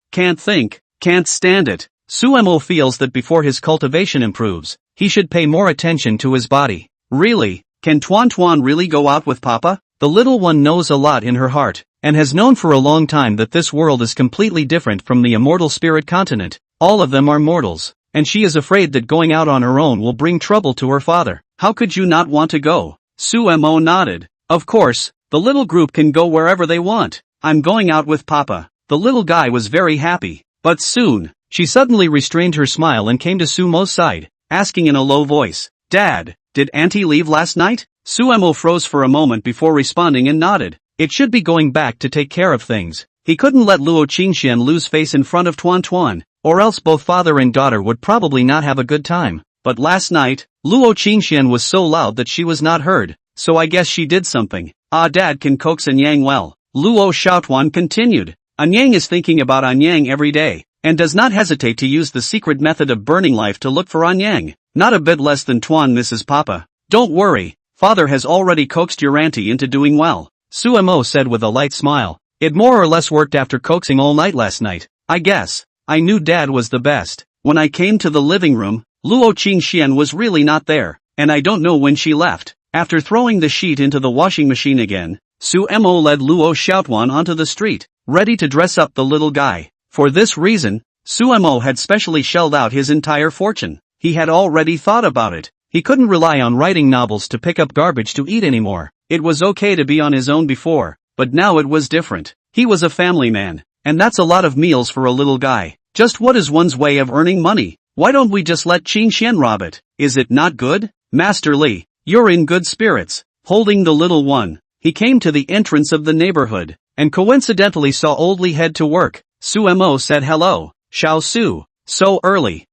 it. Sumo feels that before his cultivation improves, he should pay more attention to his body. Really? Can Tuan Tuan really go out with Papa? The little one knows a lot in her heart, and has known for a long time that this world is completely different from the immortal spirit continent. All of them are mortals, and she is afraid that going out on her own will bring trouble to her father. How could you not want to go? Sumo nodded. Of course, the little group can go wherever they want. I'm going out with Papa. The little guy was very happy. But soon, she suddenly restrained her smile and came to Sumo's side, asking in a low voice, Dad, did Auntie leave last night? Sumo froze for a moment before responding and nodded. It should be going back to take care of things. He couldn't let Luo Qingxian lose face in front of Tuan Tuan, or else both father and daughter would probably not have a good time. But last night, Luo Qingxian was so loud that she was not heard, so I guess she did something. Dad can coax Anyang well. Luo Xiaotuan continued. Anyang is thinking about Anyang every day, and does not hesitate to use the secret method of burning life to look for Anyang. Not a bit less than Tuan misses Papa. Don't worry, father has already coaxed your auntie into doing well, Sumo said with a light smile. It more or less worked after coaxing all night last night. I guess. I knew Dad was the best. When I came to the living room, Luo Qingxian was really not there, and I don't know when she left. After throwing the sheet into the washing machine again, Sumo led Luo Xiaotuan onto the street, ready to dress up the little guy. For this reason, Sumo had specially shelled out his entire fortune. He had already thought about it. He couldn't rely on writing novels to pick up garbage to eat anymore. It was okay to be on his own before, but now it was different. He was a family man, and that's a lot of meals for a little guy. Just what is one's way of earning money? Why don't we just let Qingxian rob it? Is it not good? Master Li, you're in good spirits. Holding the little one, he came to the entrance of the neighborhood, and coincidentally saw Old Li head to work. Sumo said hello. Xiao Su. So early.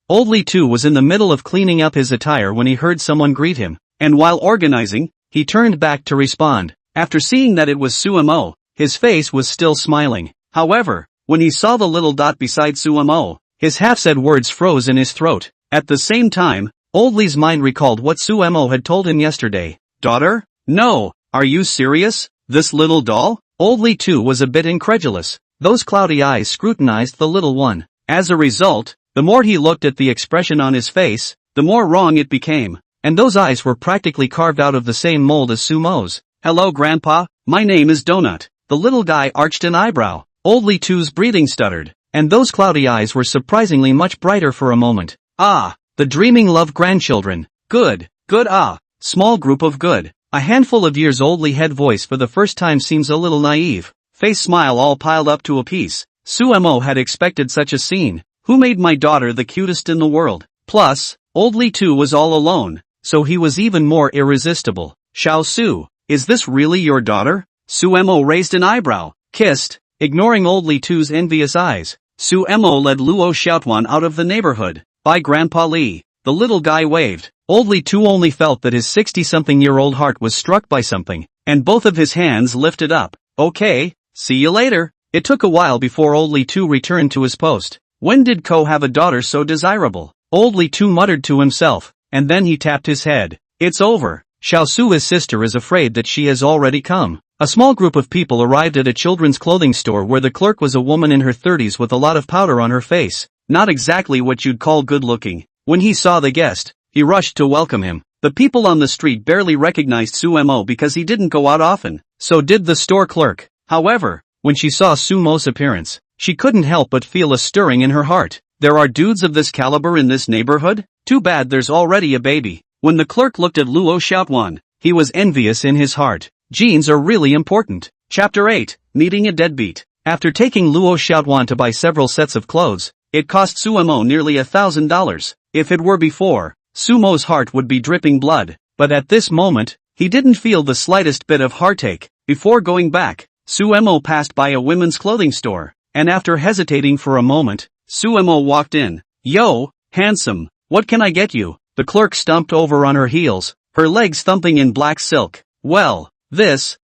Old Li too was in the middle of cleaning up his attire when he heard someone greet him, and while organizing, he turned back to respond. After seeing that it was Sumo, his face was still smiling. However, when he saw the little dot beside Sumo, his half-said words froze in his throat. At the same time, Old Li's mind recalled what Sumo had told him yesterday. Daughter? No, are you serious? This little doll? Old Li too was a bit incredulous. Those cloudy eyes scrutinized the little one. As a result, the more he looked at the expression on his face, the more wrong it became. And those eyes were practically carved out of the same mold as Sumo's. Hello Grandpa, my name is Donut. The little guy arched an eyebrow. Old Li too's breathing stuttered, and those cloudy eyes were surprisingly much brighter for a moment. The dreaming love grandchildren. Good. Small group of good. A handful of years Old Li head voice for the first time seems a little naive. Face smile all piled up to a piece. Sumo had expected such a scene. Who made my daughter the cutest in the world? Plus, Old Li too was all alone, so he was even more irresistible. Xiao Su, is this really your daughter? Sumo raised an eyebrow, kissed, ignoring Old Li too's envious eyes. Sumo led Luo Xiaotuan out of the neighborhood. By Grandpa Li, the little guy waved. Old Li too only felt that his 60-something-year-old heart was struck by something, and both of his hands lifted up. Okay, see you later. It took a while before Old Li too returned to his post. When did Ko have a daughter so desirable? Old Li too muttered to himself, and then he tapped his head. It's over. Xiao Su, his sister, is afraid that she has already come. A small group of people arrived at a children's clothing store where the clerk was a woman in her 30s with a lot of powder on her face. Not exactly what you'd call good-looking. When he saw the guest, he rushed to welcome him. The people on the street barely recognized Sumo because he didn't go out often. So did the store clerk. However, when she saw Sumo's appearance, she couldn't help but feel a stirring in her heart. There are dudes of this caliber in this neighborhood? Too bad there's already a baby. When the clerk looked at Luo Xiaotuan, he was envious in his heart. Genes are really important. Chapter 8, Meeting a Deadbeat. After taking Luo Xiaotuan to buy several sets of clothes, it cost Sumo nearly $1,000. If it were before, Sumo's heart would be dripping blood, but at this moment, he didn't feel the slightest bit of heartache. Before going back, Sumo passed by a women's clothing store, and after hesitating for a moment, Sumo walked in. Yo, handsome, what can I get you? The clerk stumped over on her heels, her legs thumping in black silk. Well, this,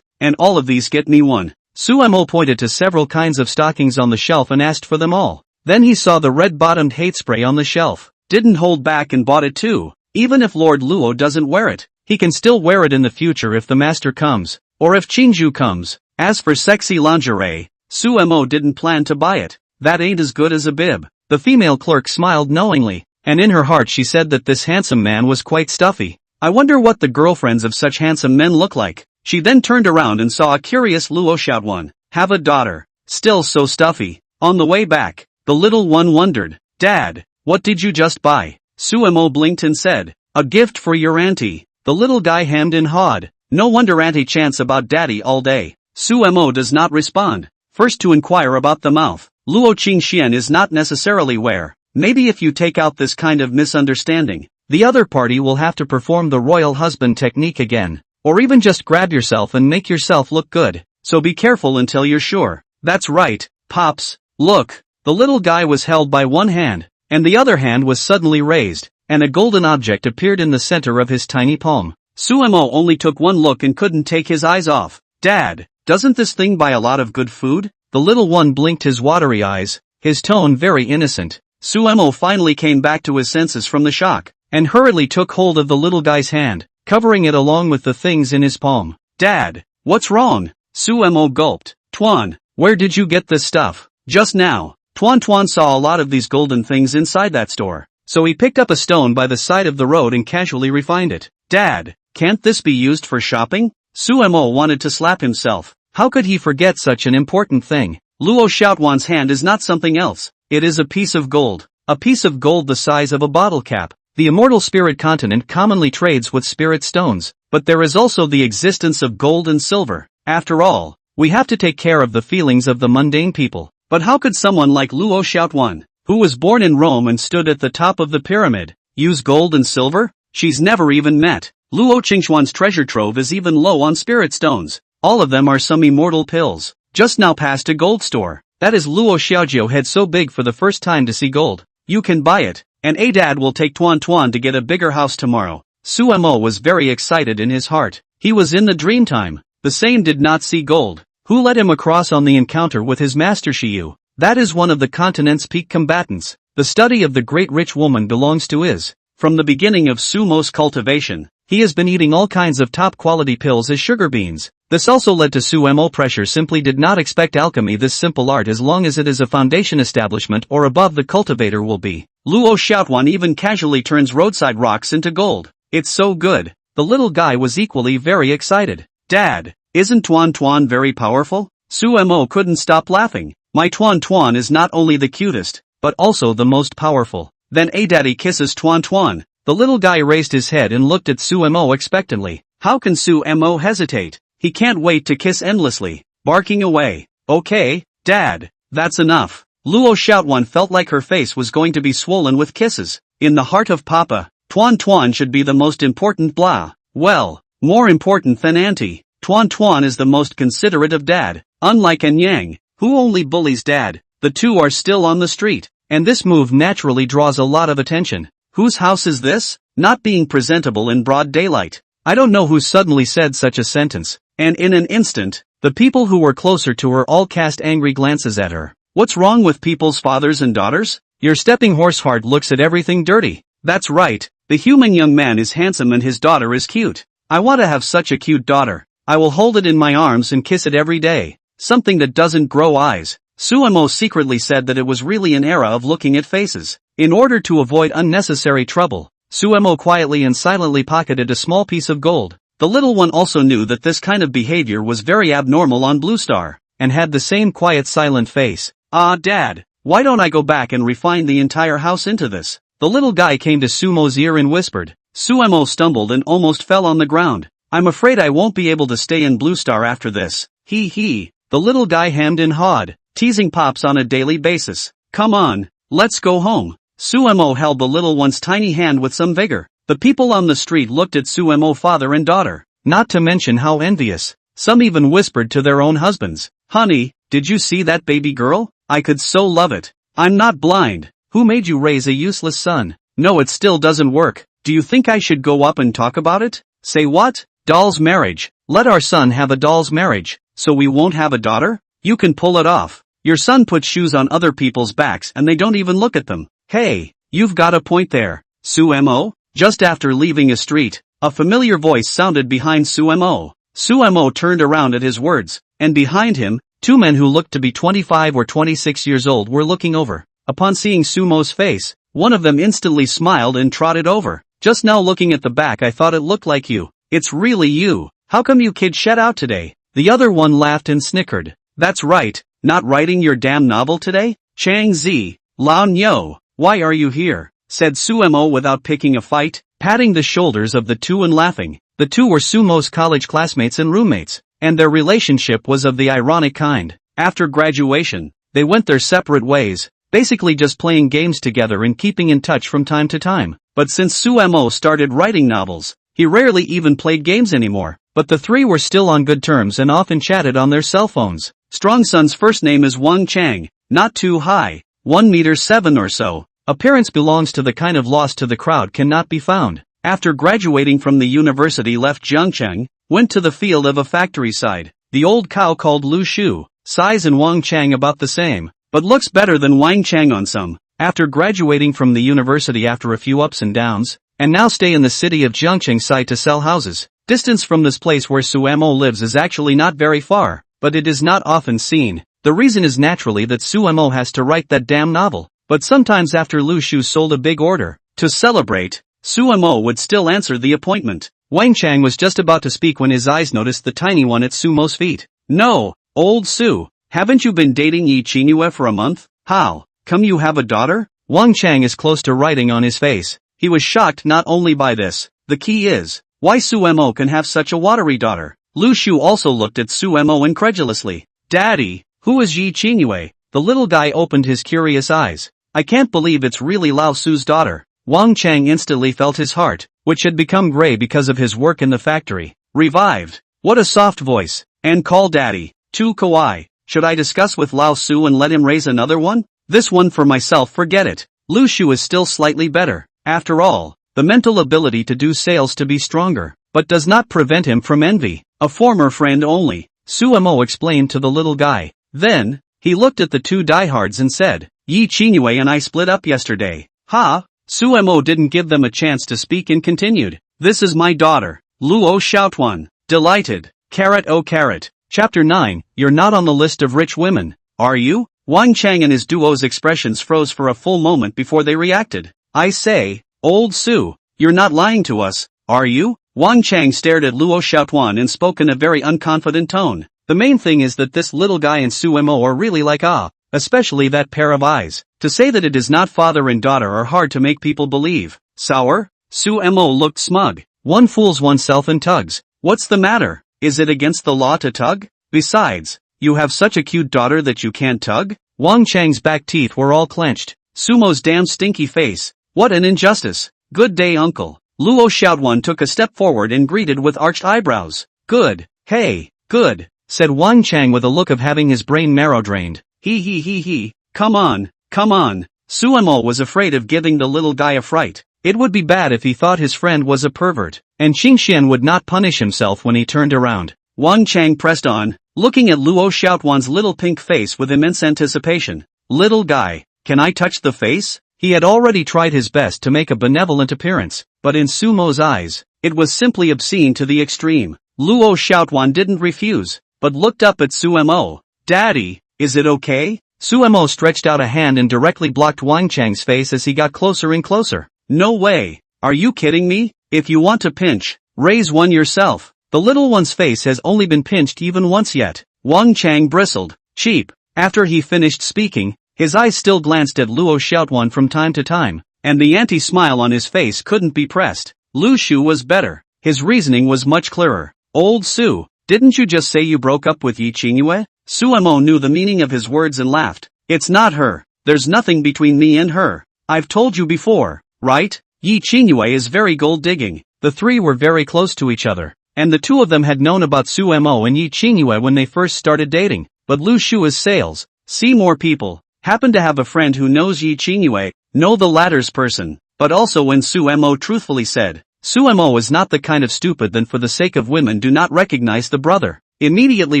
and all of these get me one. Suemo pointed to several kinds of stockings on the shelf and asked for them all. Then he saw the red-bottomed hate spray on the shelf. Didn't hold back and bought it too. Even if Lord Luo doesn't wear it, he can still wear it in the future if the master comes, or if Chinju comes. As for sexy lingerie, Suemo didn't plan to buy it. That ain't as good as a bib. The female clerk smiled knowingly, and in her heart she said that this handsome man was quite stuffy. I wonder what the girlfriends of such handsome men look like. She then turned around and saw a curious Luo Shout1 have a daughter, still so stuffy. On the way back, the little one wondered, "Dad, what did you just buy?" Suemo blinked and said, "A gift for your auntie." The little guy hemmed and hawed. No wonder auntie chants about daddy all day. Suemo does not respond. First to inquire about the mouth. Luo Qingxian is not necessarily where. Maybe if you take out this kind of misunderstanding, the other party will have to perform the royal husband technique again. Or even just grab yourself and make yourself look good. So be careful until you're sure. That's right, Pops. Look. The little guy was held by one hand, and the other hand was suddenly raised, and a golden object appeared in the center of his tiny palm. Suemo only took one look and couldn't take his eyes off. "Dad, doesn't this thing buy a lot of good food?" The little one blinked his watery eyes, his tone very innocent. Suemo finally came back to his senses from the shock, and hurriedly took hold of the little guy's hand, covering it along with the things in his palm. "Dad, what's wrong?" Suemo gulped. "Tuan, where did you get this stuff?" "Just now." Tuan saw a lot of these golden things inside that store, so he picked up a stone by the side of the road and casually refined it. "Dad, can't this be used for shopping?" Suemo wanted to slap himself. How could he forget such an important thing? Luo Shoutwan's hand is not something else. It is a piece of gold. A piece of gold the size of a bottle cap. The immortal spirit continent commonly trades with spirit stones, but there is also the existence of gold and silver. After all, we have to take care of the feelings of the mundane people. But how could someone like Luo Shoutwan, who was born in Rome and stood at the top of the pyramid, use gold and silver? She's never even met. Luo Qingxuan's treasure trove is even low on spirit stones. All of them are some immortal pills. Just now past a gold store. That is Luo Xiaojiu head so big for the first time to see gold. You can buy it, and Dad will take Tuan to get a bigger house tomorrow. Suemo was very excited in his heart. He was in the dream time. The same did not see gold. Who led him across on the encounter with his master Shiyu? That is one of the continent's peak combatants. The study of the great rich woman belongs to Is. From the beginning of Sumo's cultivation, he has been eating all kinds of top quality pills as sugar beans. This also led to Suemo pressure simply did not expect alchemy this simple art as long as it is a foundation establishment or above the cultivator will be. Luo Shoutwan even casually turns roadside rocks into gold. It's so good. The little guy was equally very excited. "Dad, isn't Tuan very powerful?" Suemo couldn't stop laughing. "My Tuan is not only the cutest, but also the most powerful." Then Daddy kisses Tuan. The little guy raised his head and looked at Suemo expectantly. How can Suemo hesitate? He can't wait to kiss endlessly. Barking away. "Okay, Dad, that's enough." Luo Shoutwan felt like her face was going to be swollen with kisses. In the heart of Papa, Tuan should be the most important blah. Well, more important than Auntie. Tuan is the most considerate of Dad. Unlike Anyang, who only bullies Dad, the two are still on the street, and this move naturally draws a lot of attention. Whose house is this? Not being presentable in broad daylight. I don't know who suddenly said such a sentence, and in an instant, the people who were closer to her all cast angry glances at her. What's wrong with people's fathers and daughters? Your stepping horse heart looks at everything dirty. That's right, the human young man is handsome and his daughter is cute. I want to have such a cute daughter. I will hold it in my arms and kiss it every day. Something that doesn't grow eyes. Suemo secretly said that it was really an era of looking at faces. In order to avoid unnecessary trouble, Suemo quietly and silently pocketed a small piece of gold. The little one also knew that this kind of behavior was very abnormal on Blue Star, and had the same quiet silent face. "Ah, Dad, why don't I go back and refine the entire house into this?" The little guy came to Sumo's ear and whispered. Suemo stumbled and almost fell on the ground. "I'm afraid I won't be able to stay in Blue Star after this." He. The little guy hemmed and hawed, teasing Pops on a daily basis. "Come on, let's go home." Suemo held the little one's tiny hand with some vigor. The people on the street looked at Suemo father and daughter, not to mention how envious. Some even whispered to their own husbands, "Honey, did you see that baby girl? I could so love it." "I'm not blind. Who made you raise a useless son?" "No, it still doesn't work. Do you think I should go up and talk about it?" "Say what?" "Doll's marriage. Let our son have a doll's marriage." so we won't have a daughter? You can pull it off. Your son puts shoes on other people's backs and they don't even look at them. Hey, you've got a point there, Suemo. Just after leaving a street, a familiar voice sounded behind Suemo. Suemo turned around at his words, and behind him, two men who looked to be 25 or 26 years old were looking over. Upon seeing Sumo's face, one of them instantly smiled and trotted over. Just now looking at the back I thought it looked like you. It's really you. How come you kids shed out today? The other one laughed and snickered. That's right, not writing your damn novel today? Chang Zi, Lao Nyo, why are you here? Said Suemo without picking a fight, patting the shoulders of the two and laughing. The two were Sumo's college classmates and roommates, and their relationship was of the ironic kind. After graduation, they went their separate ways, basically just playing games together and keeping in touch from time to time. But since Suemo started writing novels, he rarely even played games anymore. But the three were still on good terms and often chatted on their cell phones. Strongson's first name is Wang Chang, not too high, 1.7 meters or so. Appearance belongs to the kind of lost to the crowd cannot be found. After graduating from the university left Jiangcheng, went to the field of a factory side. The old cow called Lu Shu, size and Wang Chang about the same, but looks better than Wang Chang on some. After graduating from the university after a few ups and downs, and now stay in the city of Jiangcheng site to sell houses. Distance from this place where Suemo lives is actually not very far, but it is not often seen. The reason is naturally that Suemo has to write that damn novel. But sometimes after Lu Shu sold a big order, to celebrate, Suemo would still answer the appointment. Wang Chang was just about to speak when his eyes noticed the tiny one at Sumo's feet. No, old Su, haven't you been dating Yi Qingyue for a month? How come you have a daughter? Wang Chang is close to writing on his face. He was shocked not only by this, the key is, why Suemo can have such a watery daughter. Lu Shu also looked at Suemo incredulously. Daddy, who is Yi Qingyue? The little guy opened his curious eyes. I can't believe it's really Lao Su's daughter. Wang Chang instantly felt his heart, which had become gray because of his work in the factory, revived. What a soft voice. And call daddy. Too kawaii. Should I discuss with Lao Su and let him raise another one? This one for myself, forget it. Lu Shu is still slightly better. After all, the mental ability to do sales to be stronger, but does not prevent him from envy. A former friend only, Suemo explained to the little guy. Then, he looked at the two diehards and said, Yi Qingyue and I split up yesterday. Ha? Suemo didn't give them a chance to speak and continued. This is my daughter, Luo Xiaotuan. Delighted. Carrot oh carrot. Chapter 9, You're not on the list of rich women, are you? Wang Chang and his duo's expressions froze for a full moment before they reacted. I say, old Su, you're not lying to us, are you? Wang Chang stared at Luo Xiaotuan and spoke in a very unconfident tone. The main thing is that this little guy and Suemo are really like especially that pair of eyes. To say that it is not father and daughter are hard to make people believe. Sour? Suemo looked smug. One fools oneself and tugs. What's the matter? Is it against the law to tug? Besides, you have such a cute daughter that you can't tug? Wang Chang's back teeth were all clenched. Sumo's damn stinky face. What an injustice. Good day, uncle. Luo Xiaotuan took a step forward and greeted with arched eyebrows. Good. Hey, good, said Wang Chang with a look of having his brain marrow drained. He. Come on. Suemo was afraid of giving the little guy a fright. It would be bad if he thought his friend was a pervert, and Qingxian would not punish himself when he turned around. Wang Chang pressed on, looking at Luo Xiaotuan's little pink face with immense anticipation. Little guy, can I touch the face? He had already tried his best to make a benevolent appearance, but in Sumo's eyes, it was simply obscene to the extreme. Luo Xiaotuan didn't refuse, but looked up at Suemo. Daddy, is it okay? Suemo stretched out a hand and directly blocked Wang Chang's face as he got closer and closer. No way. Are you kidding me? If you want to pinch, raise one yourself. The little one's face has only been pinched even once yet. Wang Chang bristled. Cheap. After he finished speaking, his eyes still glanced at Luo Xiaotuan from time to time, and the anti-smile on his face couldn't be pressed. Lu Shu was better. His reasoning was much clearer. Old Su, didn't you just say you broke up with Yi Qingyue? Suemo knew the meaning of his words and laughed. It's not her. There's nothing between me and her. I've told you before, right? Yi Qingyue is very gold digging. The three were very close to each other, and the two of them had known about Suemo and Yi Qingyue when they first started dating. But Lu Shu is sales. See more people. Happen to have a friend who knows Yi Qingyue, know the latter's person. But also when Suemo truthfully said, Suemo is not the kind of stupid that for the sake of women do not recognize the brother. immediately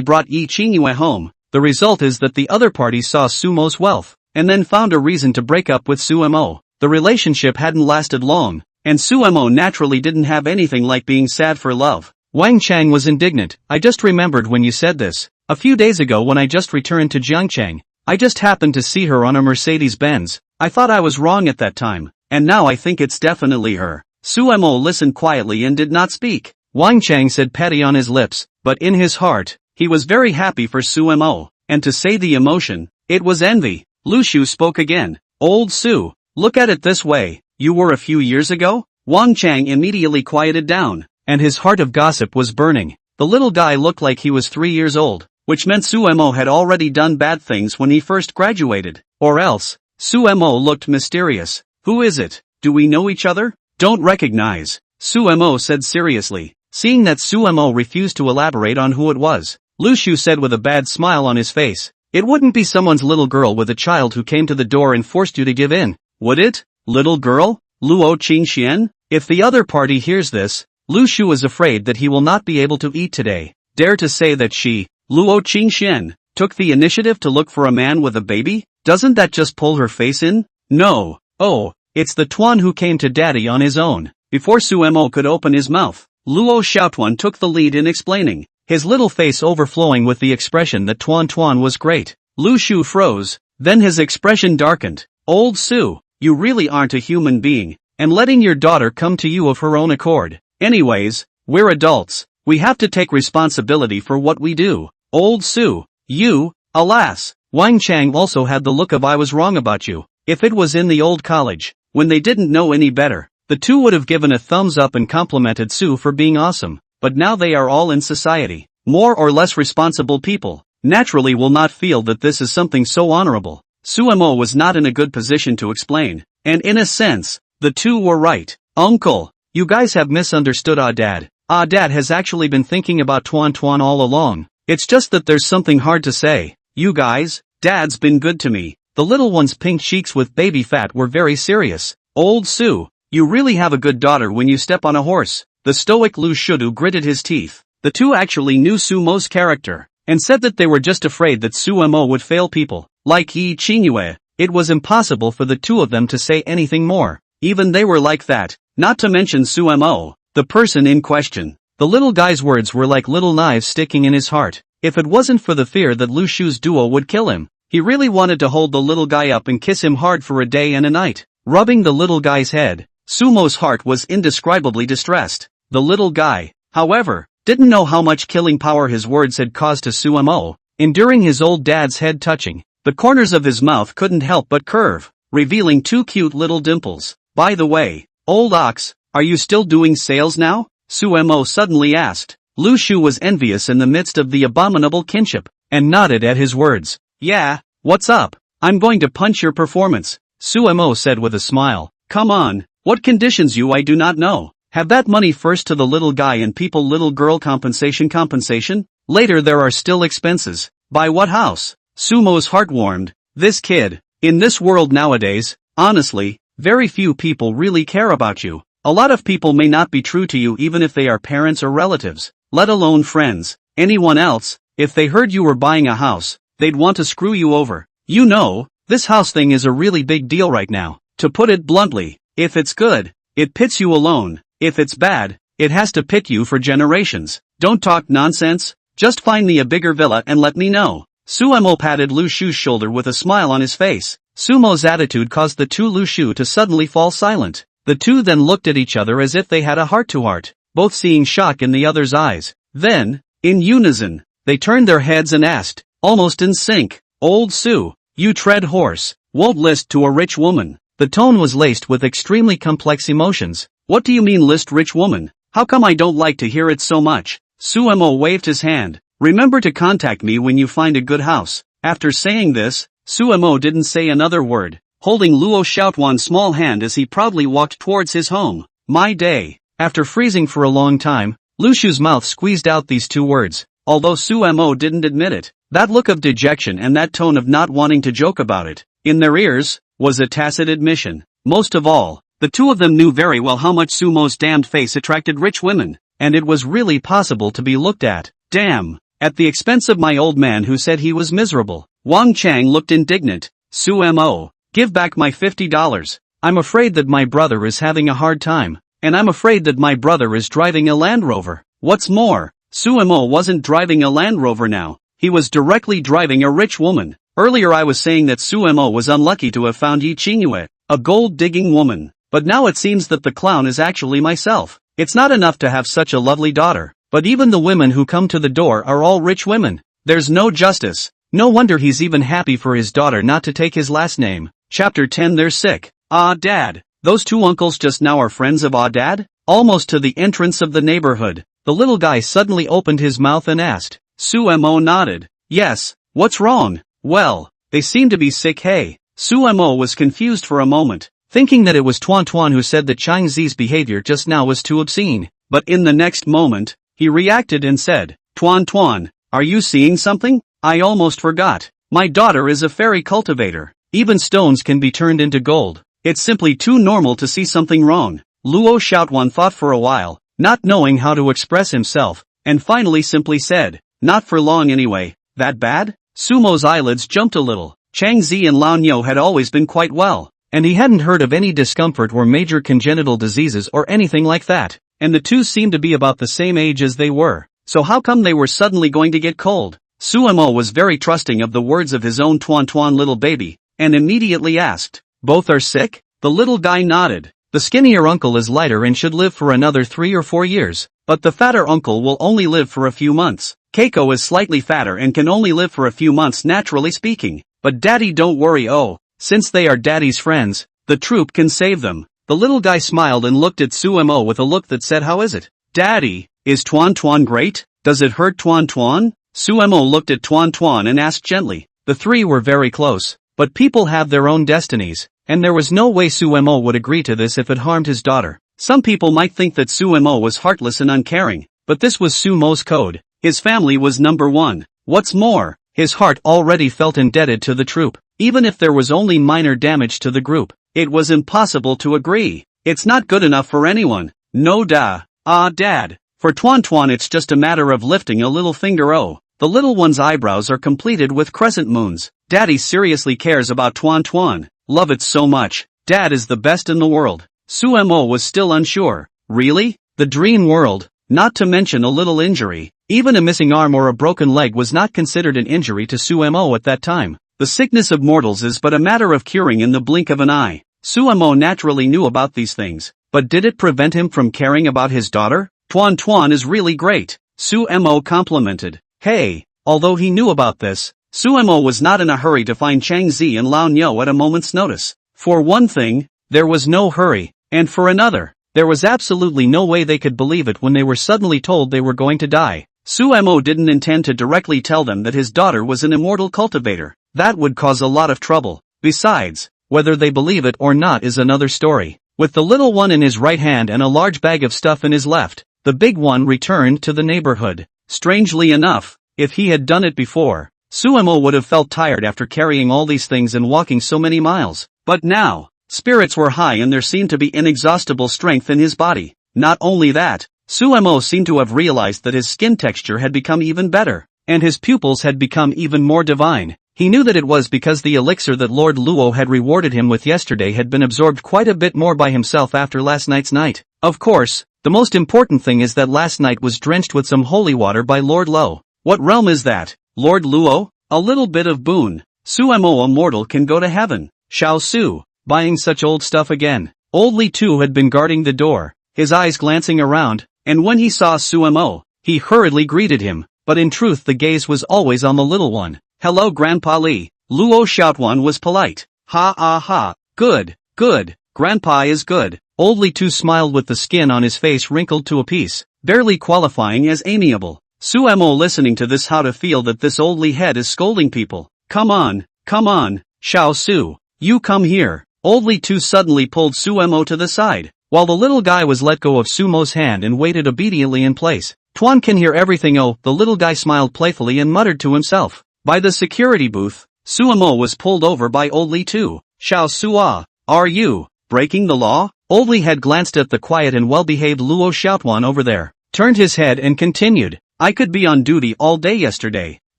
brought Yi Qingyue home. The result is that the other party saw Sumo's wealth, and then found a reason to break up with Sumo. The relationship hadn't lasted long, and Sumo naturally didn't have anything like being sad for love. Wang Chang was indignant. I just remembered when you said this. A few days ago when I just returned to Jiangchang, I just happened to see her on a Mercedes-Benz. I thought I was wrong at that time, and now I think it's definitely her. Sumo listened quietly and did not speak. Wang Chang said petty on his lips, but in his heart, he was very happy for Sumo, and to say the emotion, it was envy. Lu Shu spoke again. Old Su, look at it this way, you were a few years ago? Wang Chang immediately quieted down, and his heart of gossip was burning. The little guy looked like he was 3 years old, which meant Sumo had already done bad things when he first graduated. Or else, Sumo looked mysterious. Who is it? Do we know each other? Don't recognize, Sumo said seriously. Seeing that Sumo refused to elaborate on who it was, Lu Shu said with a bad smile on his face, it wouldn't be someone's little girl with a child who came to the door and forced you to give in, would it? Little girl? Luo Qingxian? If the other party hears this, Lu Shu is afraid that he will not be able to eat today. Dare to say that she, Luo Qingxian, took the initiative to look for a man with a baby? Doesn't that just pull her face in? No. Oh, it's the Tuan who came to daddy on his own. Before Sumo could open his mouth, Luo Xiaotuan took the lead in explaining, his little face overflowing with the expression that Tuan was great. Lu Shu froze, then his expression darkened. Old Su, you really aren't a human being, and letting your daughter come to you of her own accord. Anyways, we're adults, we have to take responsibility for what we do. Old Su, you, alas. Wang Chang also had the look of I was wrong about you. If it was in the old college, when they didn't know any better, the two would have given a thumbs up and complimented Su for being awesome, but now they are all in society. More or less responsible people, naturally will not feel that this is something so honorable. Sumo was not in a good position to explain, and in a sense, the two were right. Uncle, you guys have misunderstood Dad. Dad has actually been thinking about Tuan all along. It's just that there's something hard to say. You guys, Dad's been good to me. The little one's pink cheeks with baby fat were very serious. Old Su, you really have a good daughter when you step on a horse. The stoic Lu Shudu gritted his teeth. The two actually knew Sumo's character, and said that they were just afraid that Sumo would fail people. Like Yi Qingyue, it was impossible for the two of them to say anything more. Even they were like that, not to mention Sumo, the person in question. The little guy's words were like little knives sticking in his heart. If it wasn't for the fear that Lu Shu's duo would kill him, he really wanted to hold the little guy up and kiss him hard for a day and a night. Rubbing the little guy's head, Sumo's heart was indescribably distressed. The little guy, however, didn't know how much killing power his words had caused to Sumo. Enduring his old dad's head touching, the corners of his mouth couldn't help but curve, revealing two cute little dimples. By the way, old ox, are you still doing sales now? Sumo suddenly asked. Lu Shu was envious in the midst of the abominable kinship, and nodded at his words. Yeah, what's up? I'm going to punch your performance, Sumo said with a smile. Come on, what conditions you I do not know. Have that money first to the little guy and people little girl compensation? Later there are still expenses. Buy what house? Sumo's heart warmed. This kid, in this world nowadays, honestly, very few people really care about you. A lot of people may not be true to you even if they are parents or relatives, let alone friends. Anyone else, if they heard you were buying a house, they'd want to screw you over. You know, this house thing is a really big deal right now. To put it bluntly, if it's good, it pits you alone. If it's bad, it has to pit you for generations. Don't talk nonsense, just find me a bigger villa and let me know. Sumo patted Lu Shu's shoulder with a smile on his face. Sumo's attitude caused the two Lu Shu to suddenly fall silent. The two then looked at each other as if they had a heart-to-heart, both seeing shock in the other's eyes. Then, in unison, they turned their heads and asked, almost in sync, Old Su, you tread horse, won't list to a rich woman. The tone was laced with extremely complex emotions. What do you mean list rich woman? How come I don't like to hear it so much? Sumo waved his hand. Remember to contact me when you find a good house. After saying this, Sumo didn't say another word, holding Luo Xiaotuan's small hand as he proudly walked towards his home. My day. After freezing for a long time, Lu Shu's mouth squeezed out these two words, although Sumo didn't admit it. That look of dejection and that tone of not wanting to joke about it, in their ears, was a tacit admission. Most of all, the two of them knew very well how much Sumo's damned face attracted rich women, and it was really possible to be looked at. Damn. At the expense of my old man who said he was miserable. Wang Chang looked indignant. Sumo, give back my $50. I'm afraid that my brother is having a hard time. And I'm afraid that my brother is driving a Land Rover. What's more, Sumo wasn't driving a Land Rover now. He was directly driving a rich woman. Earlier I was saying that Sumo was unlucky to have found Yi Qingyue, a gold-digging woman. But now it seems that the clown is actually myself. It's not enough to have such a lovely daughter, but even the women who come to the door are all rich women. There's no justice. No wonder he's even happy for his daughter not to take his last name. Chapter 10. They're sick. Ah, Dad. Those two uncles just now are friends of Ah, Dad? Almost to the entrance of the neighborhood, the little guy suddenly opened his mouth and asked. Sumo nodded. Yes, what's wrong? Well, they seem to be sick. Hey. Sumo was confused for a moment, thinking that it was Tuan Tuan who said that Chang Zi's behavior just now was too obscene. But in the next moment, he reacted and said, Tuan Tuan, are you seeing something? I almost forgot. My daughter is a fairy cultivator. Even stones can be turned into gold. It's simply too normal to see something wrong. Luo Xiaotuan thought for a while, not knowing how to express himself, and finally simply said, not for long anyway. That bad? Sumo's eyelids jumped a little. Chang Zi and Lao Niu had always been quite well, and he hadn't heard of any discomfort or major congenital diseases or anything like that, and the two seemed to be about the same age as they were. So how come they were suddenly going to get cold? Sumo was very trusting of the words of his own Tuan Tuan little baby, and immediately asked, both are sick? The little guy nodded. The skinnier uncle is lighter and should live for another 3 or 4 years, but the fatter uncle will only live for a few months. Keiko is slightly fatter and can only live for a few months naturally speaking. But Daddy, don't worry. Oh, since they are Daddy's friends, the troop can save them. The little guy smiled and looked at Sumo with a look that said, how is it? Daddy, is Tuan Tuan great? Does it hurt Tuan Tuan? Sumo looked at Tuan Tuan and asked gently. The three were very close, but people have their own destinies, and there was no way Sumo would agree to this if it harmed his daughter. Some people might think that Sumo was heartless and uncaring, but this was Sumo's code. His family was number one. What's more, his heart already felt indebted to the troop. Even if there was only minor damage to the group, it was impossible to agree. It's not good enough for anyone. No da. Ah, Dad. For Tuan Tuan it's just a matter of lifting a little finger. Oh, the little one's eyebrows are completed with crescent moons. Daddy seriously cares about Tuan Tuan. Love it so much. Dad is the best in the world. Sumo was still unsure. Really? The dream world? Not to mention a little injury. Even a missing arm or a broken leg was not considered an injury to Sumo at that time. The sickness of mortals is but a matter of curing in the blink of an eye. Sumo naturally knew about these things, but did it prevent him from caring about his daughter? Tuan Tuan is really great, Sumo complimented. Hey, although he knew about this, Sumo was not in a hurry to find Chang Zi and Lao Niu at a moment's notice. For one thing, there was no hurry, and for another, there was absolutely no way they could believe it when they were suddenly told they were going to die. Sumo didn't intend to directly tell them that his daughter was an immortal cultivator. That would cause a lot of trouble. Besides, whether they believe it or not is another story. With the little one in his right hand and a large bag of stuff in his left, the big one returned to the neighborhood. Strangely enough, if he had done it before, Sumo would have felt tired after carrying all these things and walking so many miles. But now, spirits were high and there seemed to be inexhaustible strength in his body. Not only that, Sumo seemed to have realized that his skin texture had become even better, and his pupils had become even more divine. He knew that it was because the elixir that Lord Luo had rewarded him with yesterday had been absorbed quite a bit more by himself after last night's night. Of course, the most important thing is that last night was drenched with some holy water by Lord Luo. What realm is that? Lord Luo? A little bit of boon. Sumo a mortal can go to heaven. Xiao Su, buying such old stuff again. Old Li too had been guarding the door, his eyes glancing around, and when he saw Sumo, he hurriedly greeted him, but in truth the gaze was always on the little one. Hello Grandpa Li. Luo Xiaotuan was polite. Ha ah ha. Good, good. Grandpa is good. Old Li too smiled with the skin on his face wrinkled to a piece, barely qualifying as amiable. Sumo listening to this how to feel that this old Li head is scolding people. Come on, Xiao Su. You come here. Old Li too suddenly pulled Sumo to the side, while the little guy was let go of Sumo's hand and waited obediently in place. Tuan can hear everything. Oh, the little guy smiled playfully and muttered to himself. By the security booth, Sumo was pulled over by Old Li too. Xiao Sua, are you breaking the law? Old Li had glanced at the quiet and well-behaved Luo Xiaotuan over there, turned his head and continued. I could be on duty all day yesterday.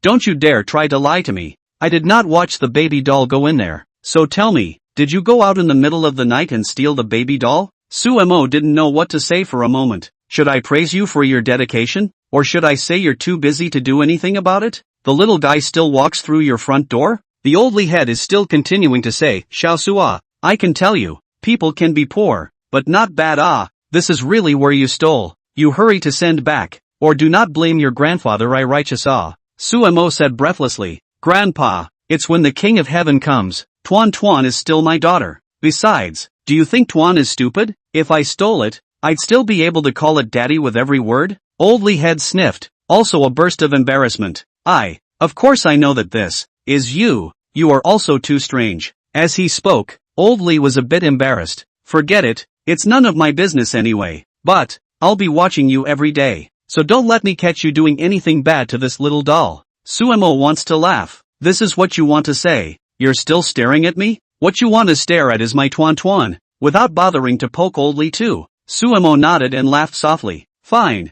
Don't you dare try to lie to me. I did not watch the baby doll go in there. So tell me, did you go out in the middle of the night and steal the baby doll? Suemo didn't know what to say for a moment. Should I praise you for your dedication? Or should I say you're too busy to do anything about it? The little guy still walks through your front door? The oldly head is still continuing to say, Xiao Sua, I can tell you, people can be poor, but not bad. This is really where you stole. You hurry to send back, or do not blame your grandfather. I righteous. Suemo said breathlessly, Grandpa, it's when the King of Heaven comes. Tuan is still my daughter. Besides, do you think Tuan is stupid? If I stole it, I'd still be able to call it daddy with every word? Oldly head sniffed, also a burst of embarrassment. Of course I know that this is you. You are also too strange. As he spoke, Oldly was a bit embarrassed. Forget it, it's none of my business anyway. But, I'll be watching you every day. So don't let me catch you doing anything bad to this little doll. Suemo wants to laugh. This is what you want to say. You're still staring at me? What you want to stare at is my Tuan. Without bothering to poke Oldly too. Suemo nodded and laughed softly. Fine.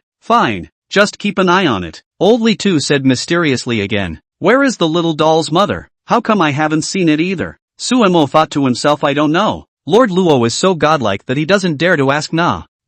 Just keep an eye on it. Oldly too said mysteriously again. Where is the little doll's mother? How come I haven't seen it either? Suemo thought to himself, I don't know. Lord Luo is so godlike that he doesn't dare to ask.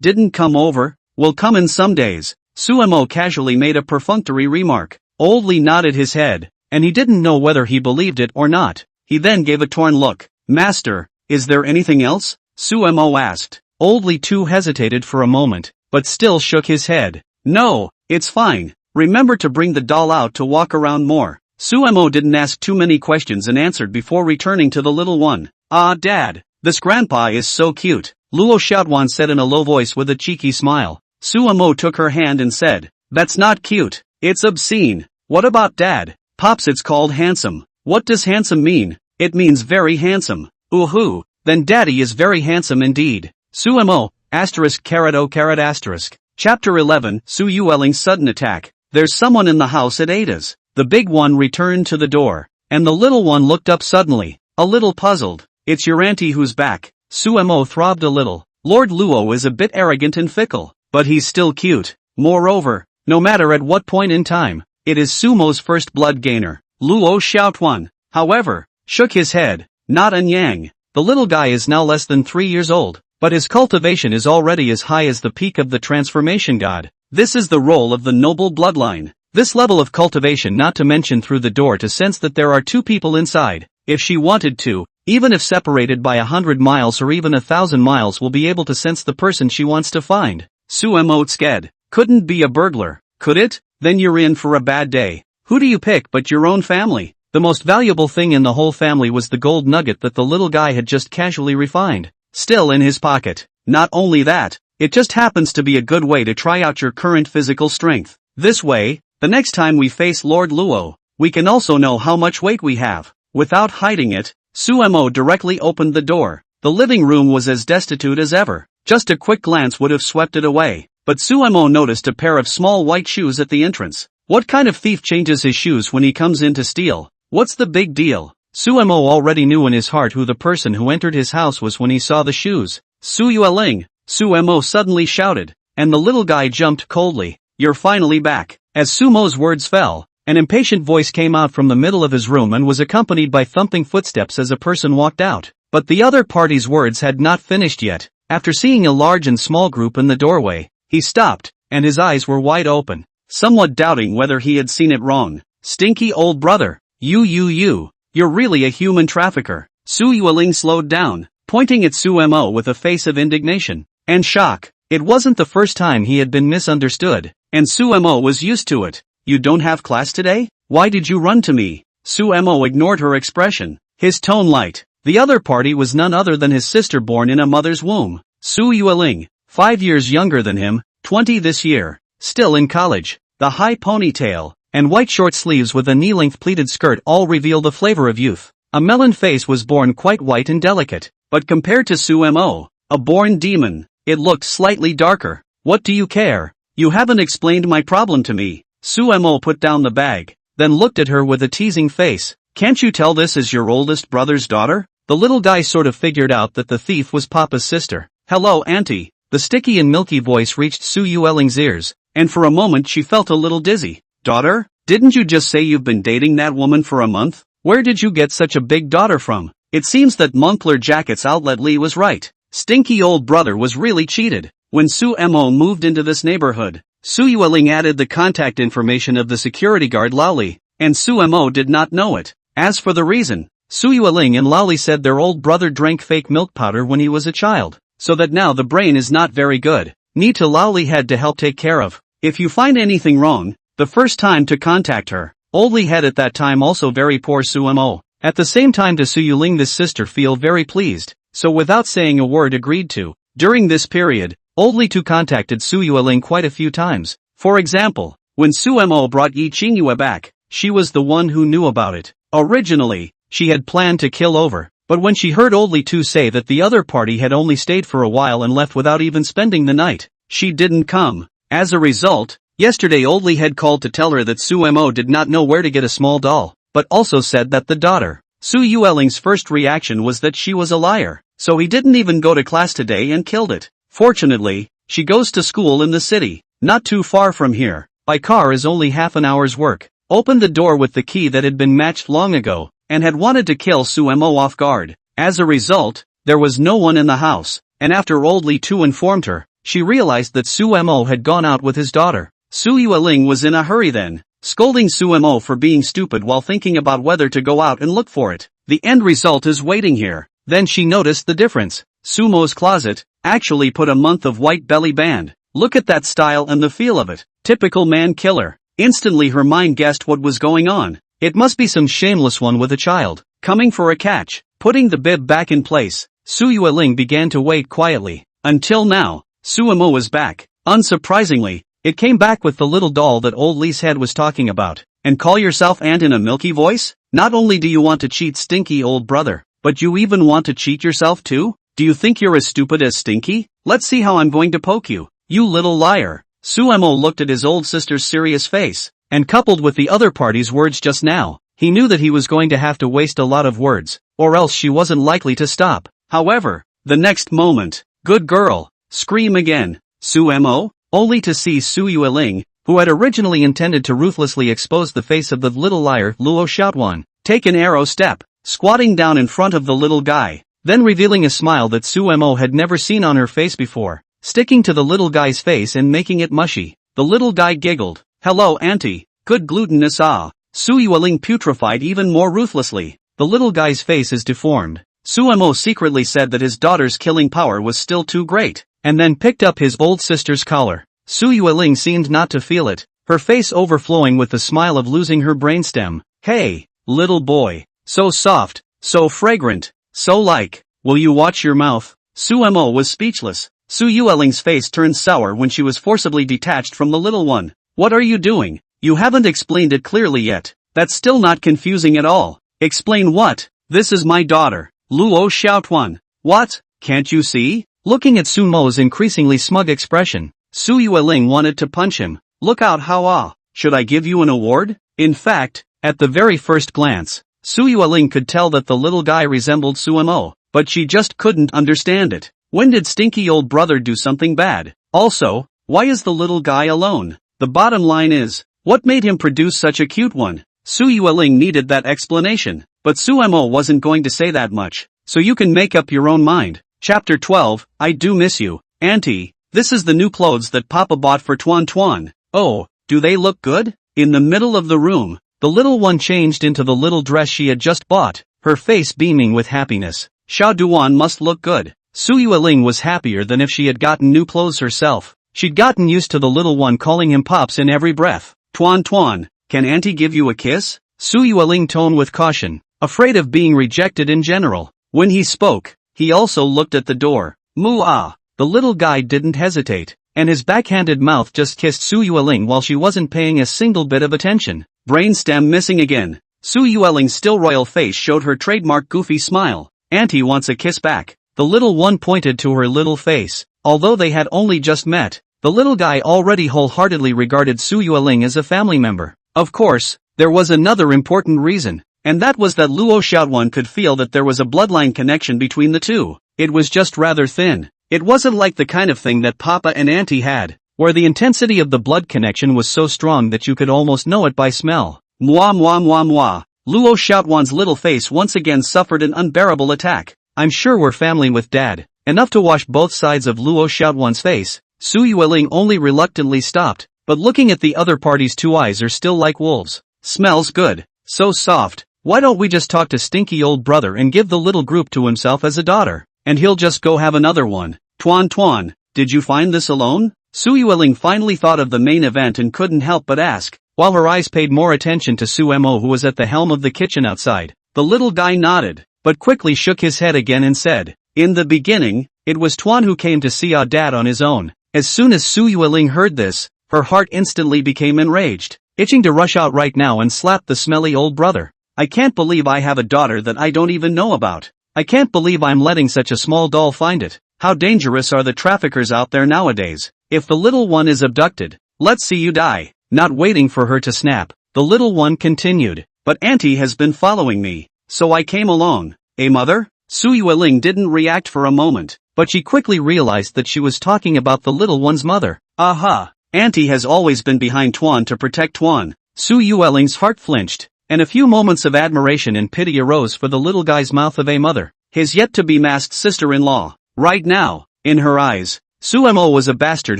Didn't come over? Will come in some days. Suemo casually made a perfunctory remark. Oldly nodded his head, and he didn't know whether he believed it or not. He then gave a torn look. Master, is there anything else? Suemo asked. Oldly too hesitated for a moment, but still shook his head. No, it's fine. Remember to bring the doll out to walk around more. Suemo didn't ask too many questions and answered before returning to the little one. Dad, this grandpa is so cute, Luo Xiaotuan said in a low voice with a cheeky smile. Suemo took her hand and said, That's not cute, it's obscene. What about Dad? Pops, it's called handsome. What does handsome mean? It means very handsome. Ooh, then Daddy is very handsome indeed. Suemo, ******. Chapter 11, Su Yueling's sudden attack. There's someone in the house at Ada's. The big one returned to the door, and the little one looked up suddenly, a little puzzled. It's your auntie who's back. Suemo throbbed a little. Lord Luo is a bit arrogant and fickle, but he's still cute. Moreover, no matter at what point in time, it is Sumo's first blood gainer. Luo Xiaotuan, however, shook his head. Not an yang. The little guy is now less than 3 years old, but his cultivation is already as high as the peak of the transformation god. This is the role of the noble bloodline. This level of cultivation, not to mention through the door to sense that there are two people inside. If she wanted to, even if separated by 100 miles or even 1,000 miles, will be able to sense the person she wants to find. Suemo sked. Couldn't be a burglar, could it? Then you're in for a bad day. Who do you pick but your own family? The most valuable thing in the whole family was the gold nugget that the little guy had just casually refined. Still in his pocket. Not only that, it just happens to be a good way to try out your current physical strength. This way, the next time we face Lord Luo, we can also know how much weight we have. Without hiding it, Suemo directly opened the door. The living room was as destitute as ever. Just a quick glance would have swept it away. But Suemo noticed a pair of small white shoes at the entrance. What kind of thief changes his shoes when he comes in to steal? What's the big deal? Suemo already knew in his heart who the person who entered his house was when he saw the shoes. Su Yueling, Suemo suddenly shouted, and the little guy jumped coldly. You're finally back. As Sumo's words fell, an impatient voice came out from the middle of his room and was accompanied by thumping footsteps as a person walked out. But the other party's words had not finished yet. After seeing a large and small group in the doorway, he stopped, and his eyes were wide open, somewhat doubting whether he had seen it wrong. Stinky old brother, you're really a human trafficker. Su Yueling slowed down, pointing at Suemo with a face of indignation and shock. It wasn't the first time he had been misunderstood, and Suemo was used to it. You don't have class today? Why did you run to me? Suemo ignored her expression, his tone light. The other party was none other than his sister born in a mother's womb. Su Yueling, 5 years younger than him, 20 this year, still in college. The high ponytail and white short sleeves with a knee-length pleated skirt all reveal the flavor of youth. A melon face was born quite white and delicate, but compared to Suemo, a born demon, it looked slightly darker. What do you care? You haven't explained my problem to me. Suemo put down the bag, then looked at her with a teasing face. Can't you tell this is your oldest brother's daughter? The little guy sort of figured out that the thief was Papa's sister. Hello, Auntie. The sticky and milky voice reached Su Yueling's ears. and for a moment she felt a little dizzy. Daughter? Didn't you just say you've been dating that woman for a month? Where did you get such a big daughter from? It seems that Moncler Jacket's outlet Lee was right. Stinky old brother was really cheated. When Su Mo moved into this neighborhood, Su Yueling added the contact information of the security guard Laoli, and Su Mo did not know it. As for the reason, Su Yueling and Laoli said their old brother drank fake milk powder when he was a child, so that now the brain is not very good. Need to Laoli had to help take care of. If you find anything wrong, the first time to contact her. Old Lee had at that time also very poor Su Mo. At the same time to Su Yueling this sister feel very pleased, so without saying a word agreed to. During this period, Old Lee too contacted Su Yueling quite a few times. For example, when Su Mo brought Yi Qingyue back, she was the one who knew about it. Originally, she had planned to kill over, but when she heard Old Lee too say that the other party had only stayed for a while and left without even spending the night, she didn't come. As a result, yesterday Old Lee had called to tell her that Su Mo did not know where to get a small doll, but also said that the daughter, Su Yueling's first reaction was that she was a liar, so he didn't even go to class today and killed it. Fortunately, she goes to school in the city, not too far from here. By car is only half an hour's work. Opened the door with the key that had been matched long ago, and had wanted to kill Su Mo off guard. As a result, there was no one in the house, and after Old Lee too informed her, she realized that Su Mo had gone out with his daughter. Su Yueling was in a hurry then, scolding Su Mo for being stupid while thinking about whether to go out and look for it. The end result is waiting here. Then she noticed the difference. Su Mo's closet actually put a month of white belly band. Look at that style and the feel of it. Typical man killer. Instantly her mind guessed what was going on. It must be some shameless one with a child, coming for a catch. Putting the bib back in place, Su Yueling began to wait quietly. Until now, Su Mo was back. Unsurprisingly, it came back with the little doll that Old Lee's head was talking about. And call yourself aunt in a milky voice? Not only do you want to cheat Stinky old brother, but you even want to cheat yourself too? Do you think you're as stupid as Stinky? Let's see how I'm going to poke you, you little liar. Su Mo looked at his old sister's serious face, and coupled with the other party's words just now, he knew that he was going to have to waste a lot of words, or else she wasn't likely to stop. However, the next moment, good girl, scream again, Su Mo, only to see Su Yueling, who had originally intended to ruthlessly expose the face of the little liar Luo Xiaotuan, take an arrow step, squatting down in front of the little guy, then revealing a smile that Su Mo had never seen on her face before, sticking to the little guy's face and making it mushy. The little guy giggled. Hello auntie, good glutinous ah. Su Yueling putrefied even more ruthlessly. The little guy's face is deformed. Su Mo secretly said that his daughter's killing power was still too great, and then picked up his old sister's collar. Su Yueling seemed not to feel it, her face overflowing with the smile of losing her brainstem. Hey, little boy, so soft, so fragrant, so like, will you watch your mouth? Su Mo was speechless. Su Yueling's face turned sour when she was forcibly detached from the little one. What are you doing? You haven't explained it clearly yet. That's still not confusing at all. Explain what? This is my daughter, Luo Xiaotuan. What? Can't you see? Looking at Su Mo's increasingly smug expression, Su Yueling wanted to punch him. Look out how should I give you an award? In fact, at the very first glance, Su Yueling could tell that the little guy resembled Su Mo, but she just couldn't understand it. When did Stinky old brother do something bad? Also, why is the little guy alone? The bottom line is, what made him produce such a cute one? Su Yueling needed that explanation, but Su Mo wasn't going to say that much, so you can make up your own mind. Chapter 12, I do miss you, Auntie. This is the new clothes that Papa bought for Tuan Tuan. Oh, do they look good? In the middle of the room, the little one changed into the little dress she had just bought, her face beaming with happiness. Xiao Duan must look good. Su Yueling was happier than if she had gotten new clothes herself. She'd gotten used to the little one calling him Pops in every breath. Tuan Tuan, can Auntie give you a kiss? Su Yueling toned with caution, afraid of being rejected in general. When he spoke, he also looked at the door. Moo-ah. The little guy didn't hesitate, and his backhanded mouth just kissed Su Yueling while she wasn't paying a single bit of attention. Brainstem missing again. Su Yueling's still royal face showed her trademark goofy smile. Auntie wants a kiss back. The little one pointed to her little face. Although they had only just met, the little guy already wholeheartedly regarded Su Yueling as a family member. Of course, there was another important reason, and that was that Luo Xiaotuan could feel that there was a bloodline connection between the two. It was just rather thin. It wasn't like the kind of thing that Papa and Auntie had. where the intensity of the blood connection was so strong that you could almost know it by smell. Moi moi moi moi. Luo Xiaotuan's little face once again suffered an unbearable attack. I'm sure we're family with Dad. Enough to wash both sides of Luo Xiaotuan's face. Su Yueling only reluctantly stopped, but looking at the other party's two eyes are still like wolves. Smells good. So soft. Why don't we just talk to stinky old brother and give the little group to himself as a daughter, and he'll just go have another one. Tuan, did you find this alone? Su Yueling finally thought of the main event and couldn't help but ask, while her eyes paid more attention to Su Mo who was at the helm of the kitchen outside. The little guy nodded, but quickly shook his head again and said, in the beginning, it was Tuan who came to see our dad on his own. As soon as Su Yueling heard this, her heart instantly became enraged, itching to rush out right now and slap the smelly old brother. I can't believe I have a daughter that I don't even know about. I can't believe I'm letting such a small doll find it. How dangerous are the traffickers out there nowadays? If the little one is abducted, let's see you die. Not waiting for her to snap, the little one continued, but Auntie has been following me, so I came along. Mother? Su Yueling didn't react for a moment, but she quickly realized that she was talking about the little one's mother. Aha! Auntie has always been behind Tuan to protect Tuan. Su Yueling's heart flinched, and a few moments of admiration and pity arose for the little guy's mouth of a mother, his yet-to-be-masked sister-in-law. Right now, in her eyes, Su Mo was a bastard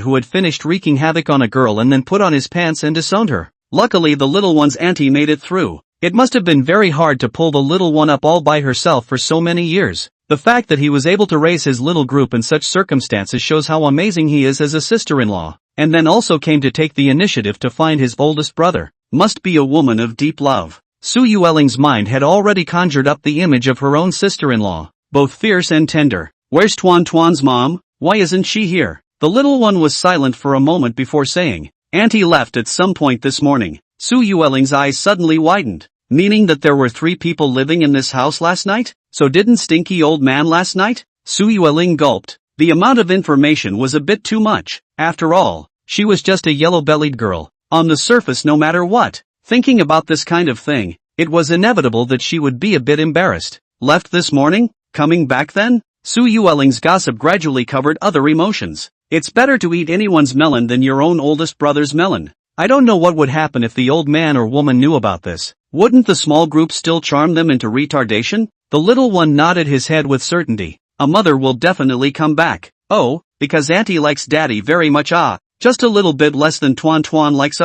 who had finished wreaking havoc on a girl and then put on his pants and disowned her. Luckily the little one's auntie made it through. It must have been very hard to pull the little one up all by herself for so many years. The fact that he was able to raise his little group in such circumstances shows how amazing he is as a sister-in-law, and then also came to take the initiative to find his oldest brother. Must be a woman of deep love. Su Yueling's mind had already conjured up the image of her own sister-in-law, both fierce and tender. Where's Tuan's mom? Why isn't she here? The little one was silent for a moment before saying, Auntie left at some point this morning. Su Yueling's eyes suddenly widened, meaning that there were 3 people living in this house last night? So didn't stinky old man last night? Su Yueling gulped. The amount of information was a bit too much. After all, she was just a yellow-bellied girl, on the surface no matter what. Thinking about this kind of thing, it was inevitable that she would be a bit embarrassed. Left this morning? Coming back then? Su Yueling's gossip gradually covered other emotions. It's better to eat anyone's melon than your own oldest brother's melon. I don't know what would happen if the old man or woman knew about this. Wouldn't the small group still charm them into retardation? The little one nodded his head with certainty. A mother will definitely come back. Oh, because Auntie likes Daddy very much. Just a little bit less than Tuan likes.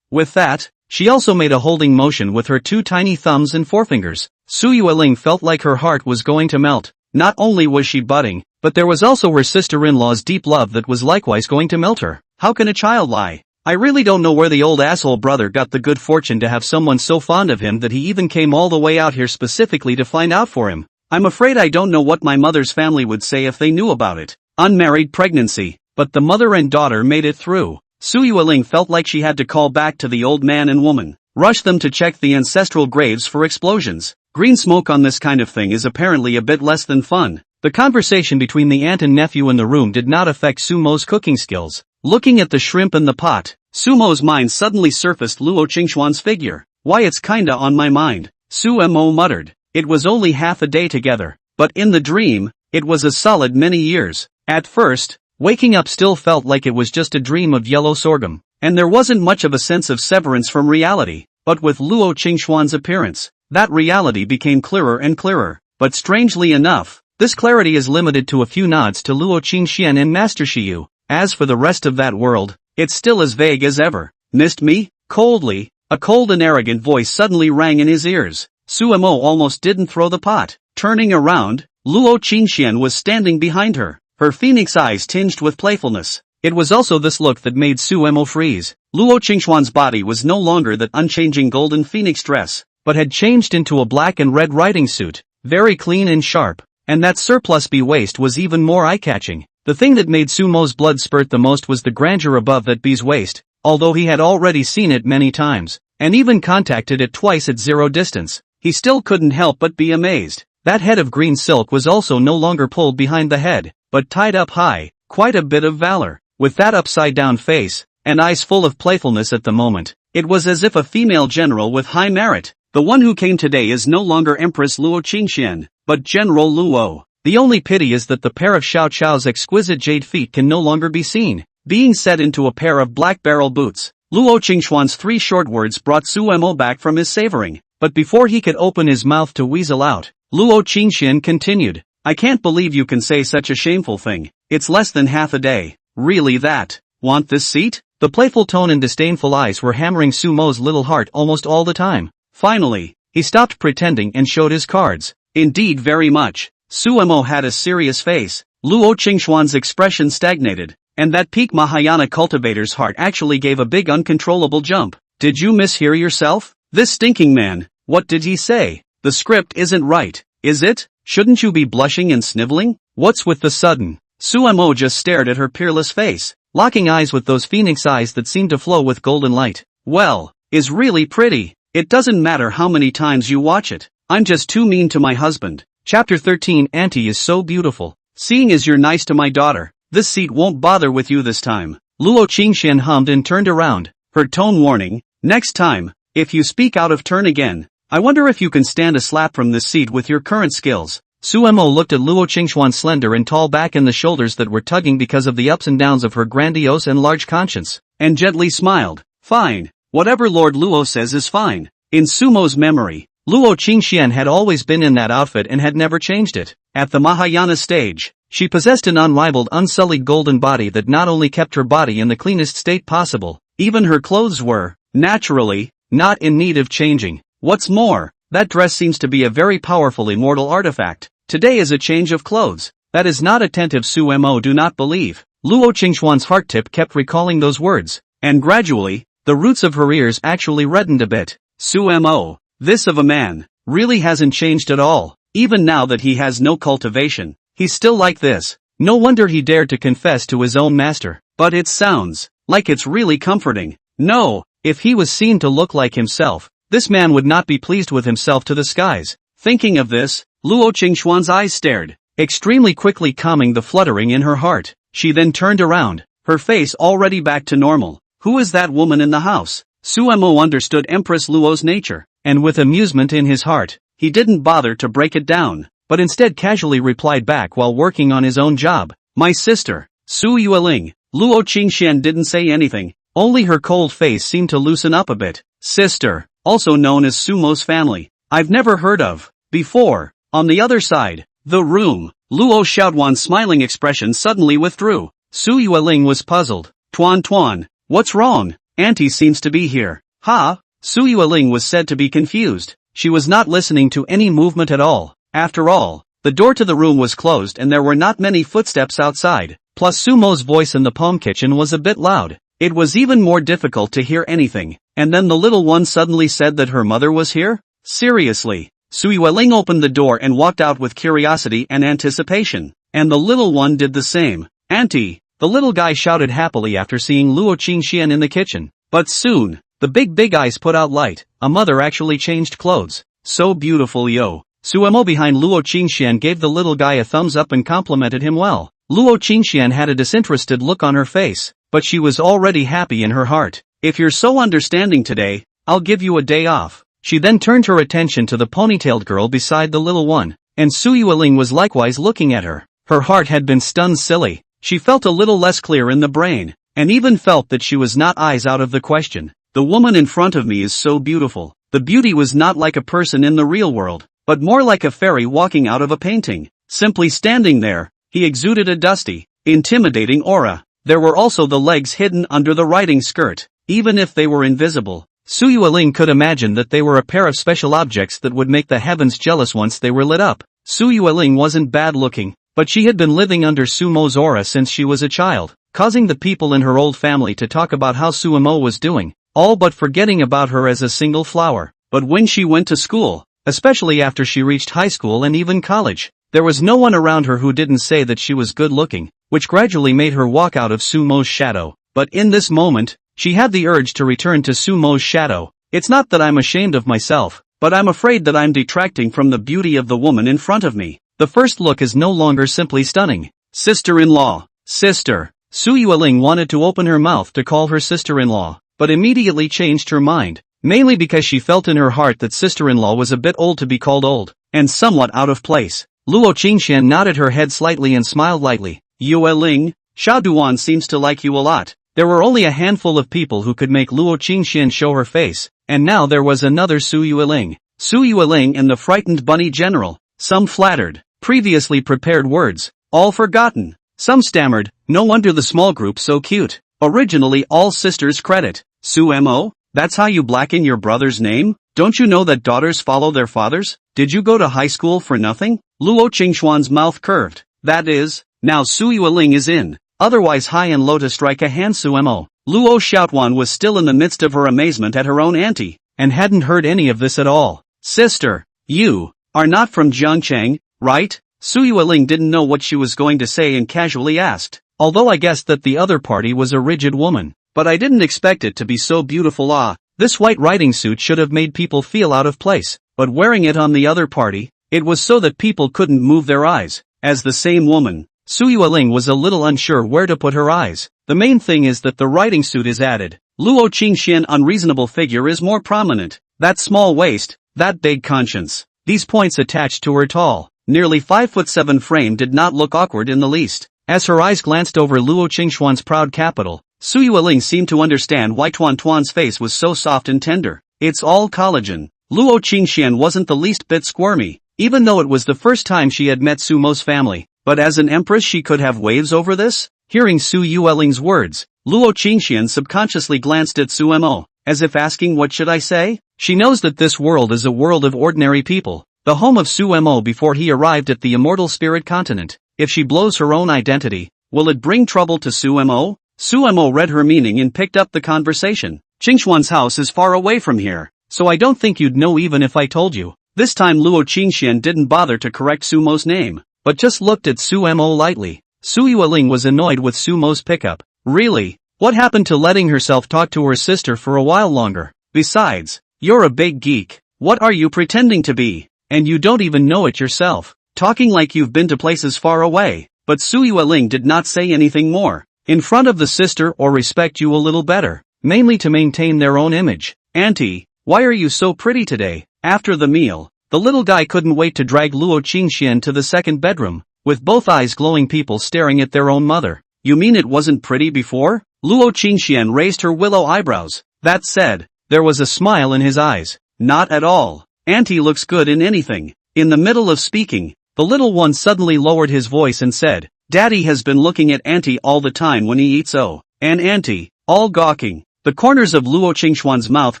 With that, she also made a holding motion with her 2 tiny thumbs and forefingers. Su Yueling felt like her heart was going to melt. Not only was she budding, but there was also her sister-in-law's deep love that was likewise going to melt her. How can a child lie? I really don't know where the old asshole brother got the good fortune to have someone so fond of him that he even came all the way out here specifically to find out for him. I'm afraid I don't know what my mother's family would say if they knew about it. Unmarried pregnancy, but the mother and daughter made it through. Su Yueling felt like she had to call back to the old man and woman, rush them to check the ancestral graves for explosions. Green smoke on this kind of thing is apparently a bit less than fun. The conversation between the aunt and nephew in the room did not affect Sumo's cooking skills. Looking at the shrimp in the pot, Sumo's mind suddenly surfaced Luo Qingxuan's figure. Why, it's kinda on my mind, Su Mo muttered. It was only half a day together, but in the dream, it was a solid many years. At first, waking up still felt like it was just a dream of yellow sorghum, and there wasn't much of a sense of severance from reality. But with Luo Qingxuan's appearance, that reality became clearer and clearer. But strangely enough, this clarity is limited to a few nods to Luo Qingxian and Master Shiyu. As for the rest of that world, it's still as vague as ever. Missed me? Coldly, a cold and arrogant voice suddenly rang in his ears. Su Mo almost didn't throw the pot. Turning around, Luo Qingxian was standing behind her, her phoenix eyes tinged with playfulness. It was also this look that made Su Mo freeze. Luo Qingxuan's body was no longer that unchanging golden phoenix dress, but had changed into a black and red riding suit, very clean and sharp, and that surplus B waist was even more eye-catching. The thing that made Sumo's blood spurt the most was the grandeur above that B's waist, although he had already seen it many times, and even contacted it twice at 0 distance. He still couldn't help but be amazed. That head of green silk was also no longer pulled behind the head, but tied up high, quite a bit of valor. With that upside-down face, and eyes full of playfulness at the moment, it was as if a female general with high merit. The one who came today is no longer Empress Luo Qingxian, but General Luo. The only pity is that the pair of Xiao Qiao's exquisite jade feet can no longer be seen. being set into a pair of black barrel boots. Luo Qingxuan's 3 short words brought Su Mo back from his savoring, but before he could open his mouth to weasel out, Luo Qingxian continued, I can't believe you can say such a shameful thing. It's less than half a day. Really that? Want this seat? The playful tone and disdainful eyes were hammering Su Mo's little heart almost all the time. Finally, he stopped pretending and showed his cards. Indeed very much. Su Mo had a serious face. Luo Qingxuan's expression stagnated, and that peak Mahayana cultivator's heart actually gave a big uncontrollable jump. Did you mishear yourself? This stinking man, what did he say? The script isn't right, is it? Shouldn't you be blushing and sniveling? What's with the sudden? Su Mo just stared at her peerless face, locking eyes with those phoenix eyes that seemed to flow with golden light. Well, is really pretty. It doesn't matter how many times you watch it. I'm just too mean to my husband. Chapter 13 Auntie is so beautiful. Seeing as you're nice to my daughter, this seat won't bother with you this time. Luo Qingxian hummed and turned around, her tone warning, next time, if you speak out of turn again, I wonder if you can stand a slap from this seat with your current skills. Su Mo looked at Luo Qingxuan's slender and tall back and the shoulders that were tugging because of the ups and downs of her grandiose and large conscience, and gently smiled. Fine. Whatever Lord Luo says is fine. In Su Mo's memory, Luo Qingxian had always been in that outfit and had never changed it. At the Mahayana stage, she possessed an unrivaled unsullied golden body that not only kept her body in the cleanest state possible, even her clothes were, naturally, not in need of changing. What's more, that dress seems to be a very powerful immortal artifact. Today is a change of clothes. That is not attentive Su Mo do not believe. Luo Qingxuan's heart tip kept recalling those words, and gradually, the roots of her ears actually reddened a bit. Su Mo, this of a man, really hasn't changed at all. Even now that he has no cultivation, he's still like this. No wonder he dared to confess to his own master. But it sounds like it's really comforting. No, if he was seen to look like himself, this man would not be pleased with himself to the skies. Thinking of this, Luo Qingxuan's eyes stared, extremely quickly calming the fluttering in her heart. She then turned around, her face already back to normal. Who is that woman in the house? Su Mo understood Empress Luo's nature, and with amusement in his heart, he didn't bother to break it down, but instead casually replied back while working on his own job. My sister, Su Yueling. Luo Qingxian didn't say anything, only her cold face seemed to loosen up a bit. Sister, also known as Su Mo's family, I've never heard of before. On the other side, the room, Luo Xiaoduan's smiling expression suddenly withdrew. Su Yueling was puzzled. Tuan, what's wrong? Auntie seems to be here. Ha? Su Yueling was said to be confused. She was not listening to any movement at all. After all, the door to the room was closed and there were not many footsteps outside. Plus Su Mo's voice in the palm kitchen was a bit loud. It was even more difficult to hear anything. And then the little one suddenly said that her mother was here? Seriously? Su Yueling opened the door and walked out with curiosity and anticipation. And the little one did the same. Auntie, the little guy shouted happily after seeing Luo Qingxian in the kitchen. But soon, the big eyes put out light. A mother actually changed clothes. So beautiful yo. Su Mo behind Luo Qingxian gave the little guy a thumbs up and complimented him well. Luo Qingxian had a disinterested look on her face, but she was already happy in her heart. If you're so understanding today, I'll give you a day off. She then turned her attention to the ponytailed girl beside the little one, and Su Yueling was likewise looking at her. Her heart had been stunned silly. She felt a little less clear in the brain, and even felt that she was not eyes out of the question. The woman in front of me is so beautiful. The beauty was not like a person in the real world, but more like a fairy walking out of a painting. Simply standing there, he exuded a dusty, intimidating aura. There were also the legs hidden under the riding skirt. Even if they were invisible, Su Yueling could imagine that they were a pair of special objects that would make the heavens jealous once they were lit up. Su Yueling wasn't bad looking, but she had been living under Su Mo's aura since she was a child, causing the people in her old family to talk about how Su Mo was doing, all but forgetting about her as a single flower. But when she went to school, especially after she reached high school and even college, there was no one around her who didn't say that she was good looking, which gradually made her walk out of Su Mo's shadow. But in this moment, she had the urge to return to Su Mo's shadow. It's not that I'm ashamed of myself, but I'm afraid that I'm detracting from the beauty of the woman in front of me. The first look is no longer simply stunning. Sister-in-law. Sister. Su Yueling wanted to open her mouth to call her sister-in-law, but immediately changed her mind, mainly because she felt in her heart that sister-in-law was a bit old to be called old, and somewhat out of place. Luo Qingxian nodded her head slightly and smiled lightly. Yueling, Xiao Duan seems to like you a lot. There were only a handful of people who could make Luo Qingxian show her face, and now there was another Su Yueling. Su Yueling and the frightened bunny general. Some flattered, previously prepared words, all forgotten. Some stammered, no wonder the small group so cute. Originally all sisters credit. Su Mo? That's how you blacken your brother's name? Don't you know that daughters follow their fathers? Did you go to high school for nothing? Luo Qingxuan's mouth curved. That is, now Su Yueling is in. Otherwise high and low to strike a hand. Su Mo. Luo Xiaotuan was still in the midst of her amazement at her own auntie, and hadn't heard any of this at all. Sister, you are not from Jiangcheng, right? Su Yueling didn't know what she was going to say and casually asked, although I guessed that the other party was a rigid woman. But I didn't expect it to be so beautiful. This white riding suit should have made people feel out of place, but wearing it on the other party, it was so that people couldn't move their eyes. As the same woman, Su Yueling was a little unsure where to put her eyes. The main thing is that the riding suit is added. Luo Qingxian unreasonable figure is more prominent. That small waist, that big conscience. These points attached to her tall, nearly 5'7" frame did not look awkward in the least. As her eyes glanced over Luo Qingxuan's proud capital, Su Yueling seemed to understand why Tuan Tuan's face was so soft and tender. It's all collagen. Luo Qingxian wasn't the least bit squirmy, even though it was the first time she had met Su Mo's family. But as an empress she could have waves over this? Hearing Su Yueling's words, Luo Qingxian subconsciously glanced at Su Mo, as if asking what should I say? She knows that this world is a world of ordinary people, the home of Su Mo before he arrived at the immortal spirit continent. If she blows her own identity, will it bring trouble to Su Mo? Su Mo read her meaning and picked up the conversation. Qingxuan's house is far away from here, so I don't think you'd know even if I told you. This time Luo Qingxian didn't bother to correct Su Mo's name, but just looked at Su Mo lightly. Su Yueling was annoyed with Su Mo's pickup. Really? What happened to letting herself talk to her sister for a while longer? Besides, you're a big geek. What are you pretending to be? And you don't even know it yourself. Talking like you've been to places far away. But Su Yueling did not say anything more. In front of the sister or respect you a little better. Mainly to maintain their own image. Auntie, why are you so pretty today? After the meal, the little guy couldn't wait to drag Luo Qingxian to the second bedroom, with both eyes glowing people staring at their own mother. You mean it wasn't pretty before? Luo Qingxian raised her willow eyebrows. That said, there was a smile in his eyes. Not at all. Auntie looks good in anything. In the middle of speaking, the little one suddenly lowered his voice and said, Daddy has been looking at Auntie all the time when he eats. Oh, and Auntie, all gawking. The corners of Luo Qingxuan's mouth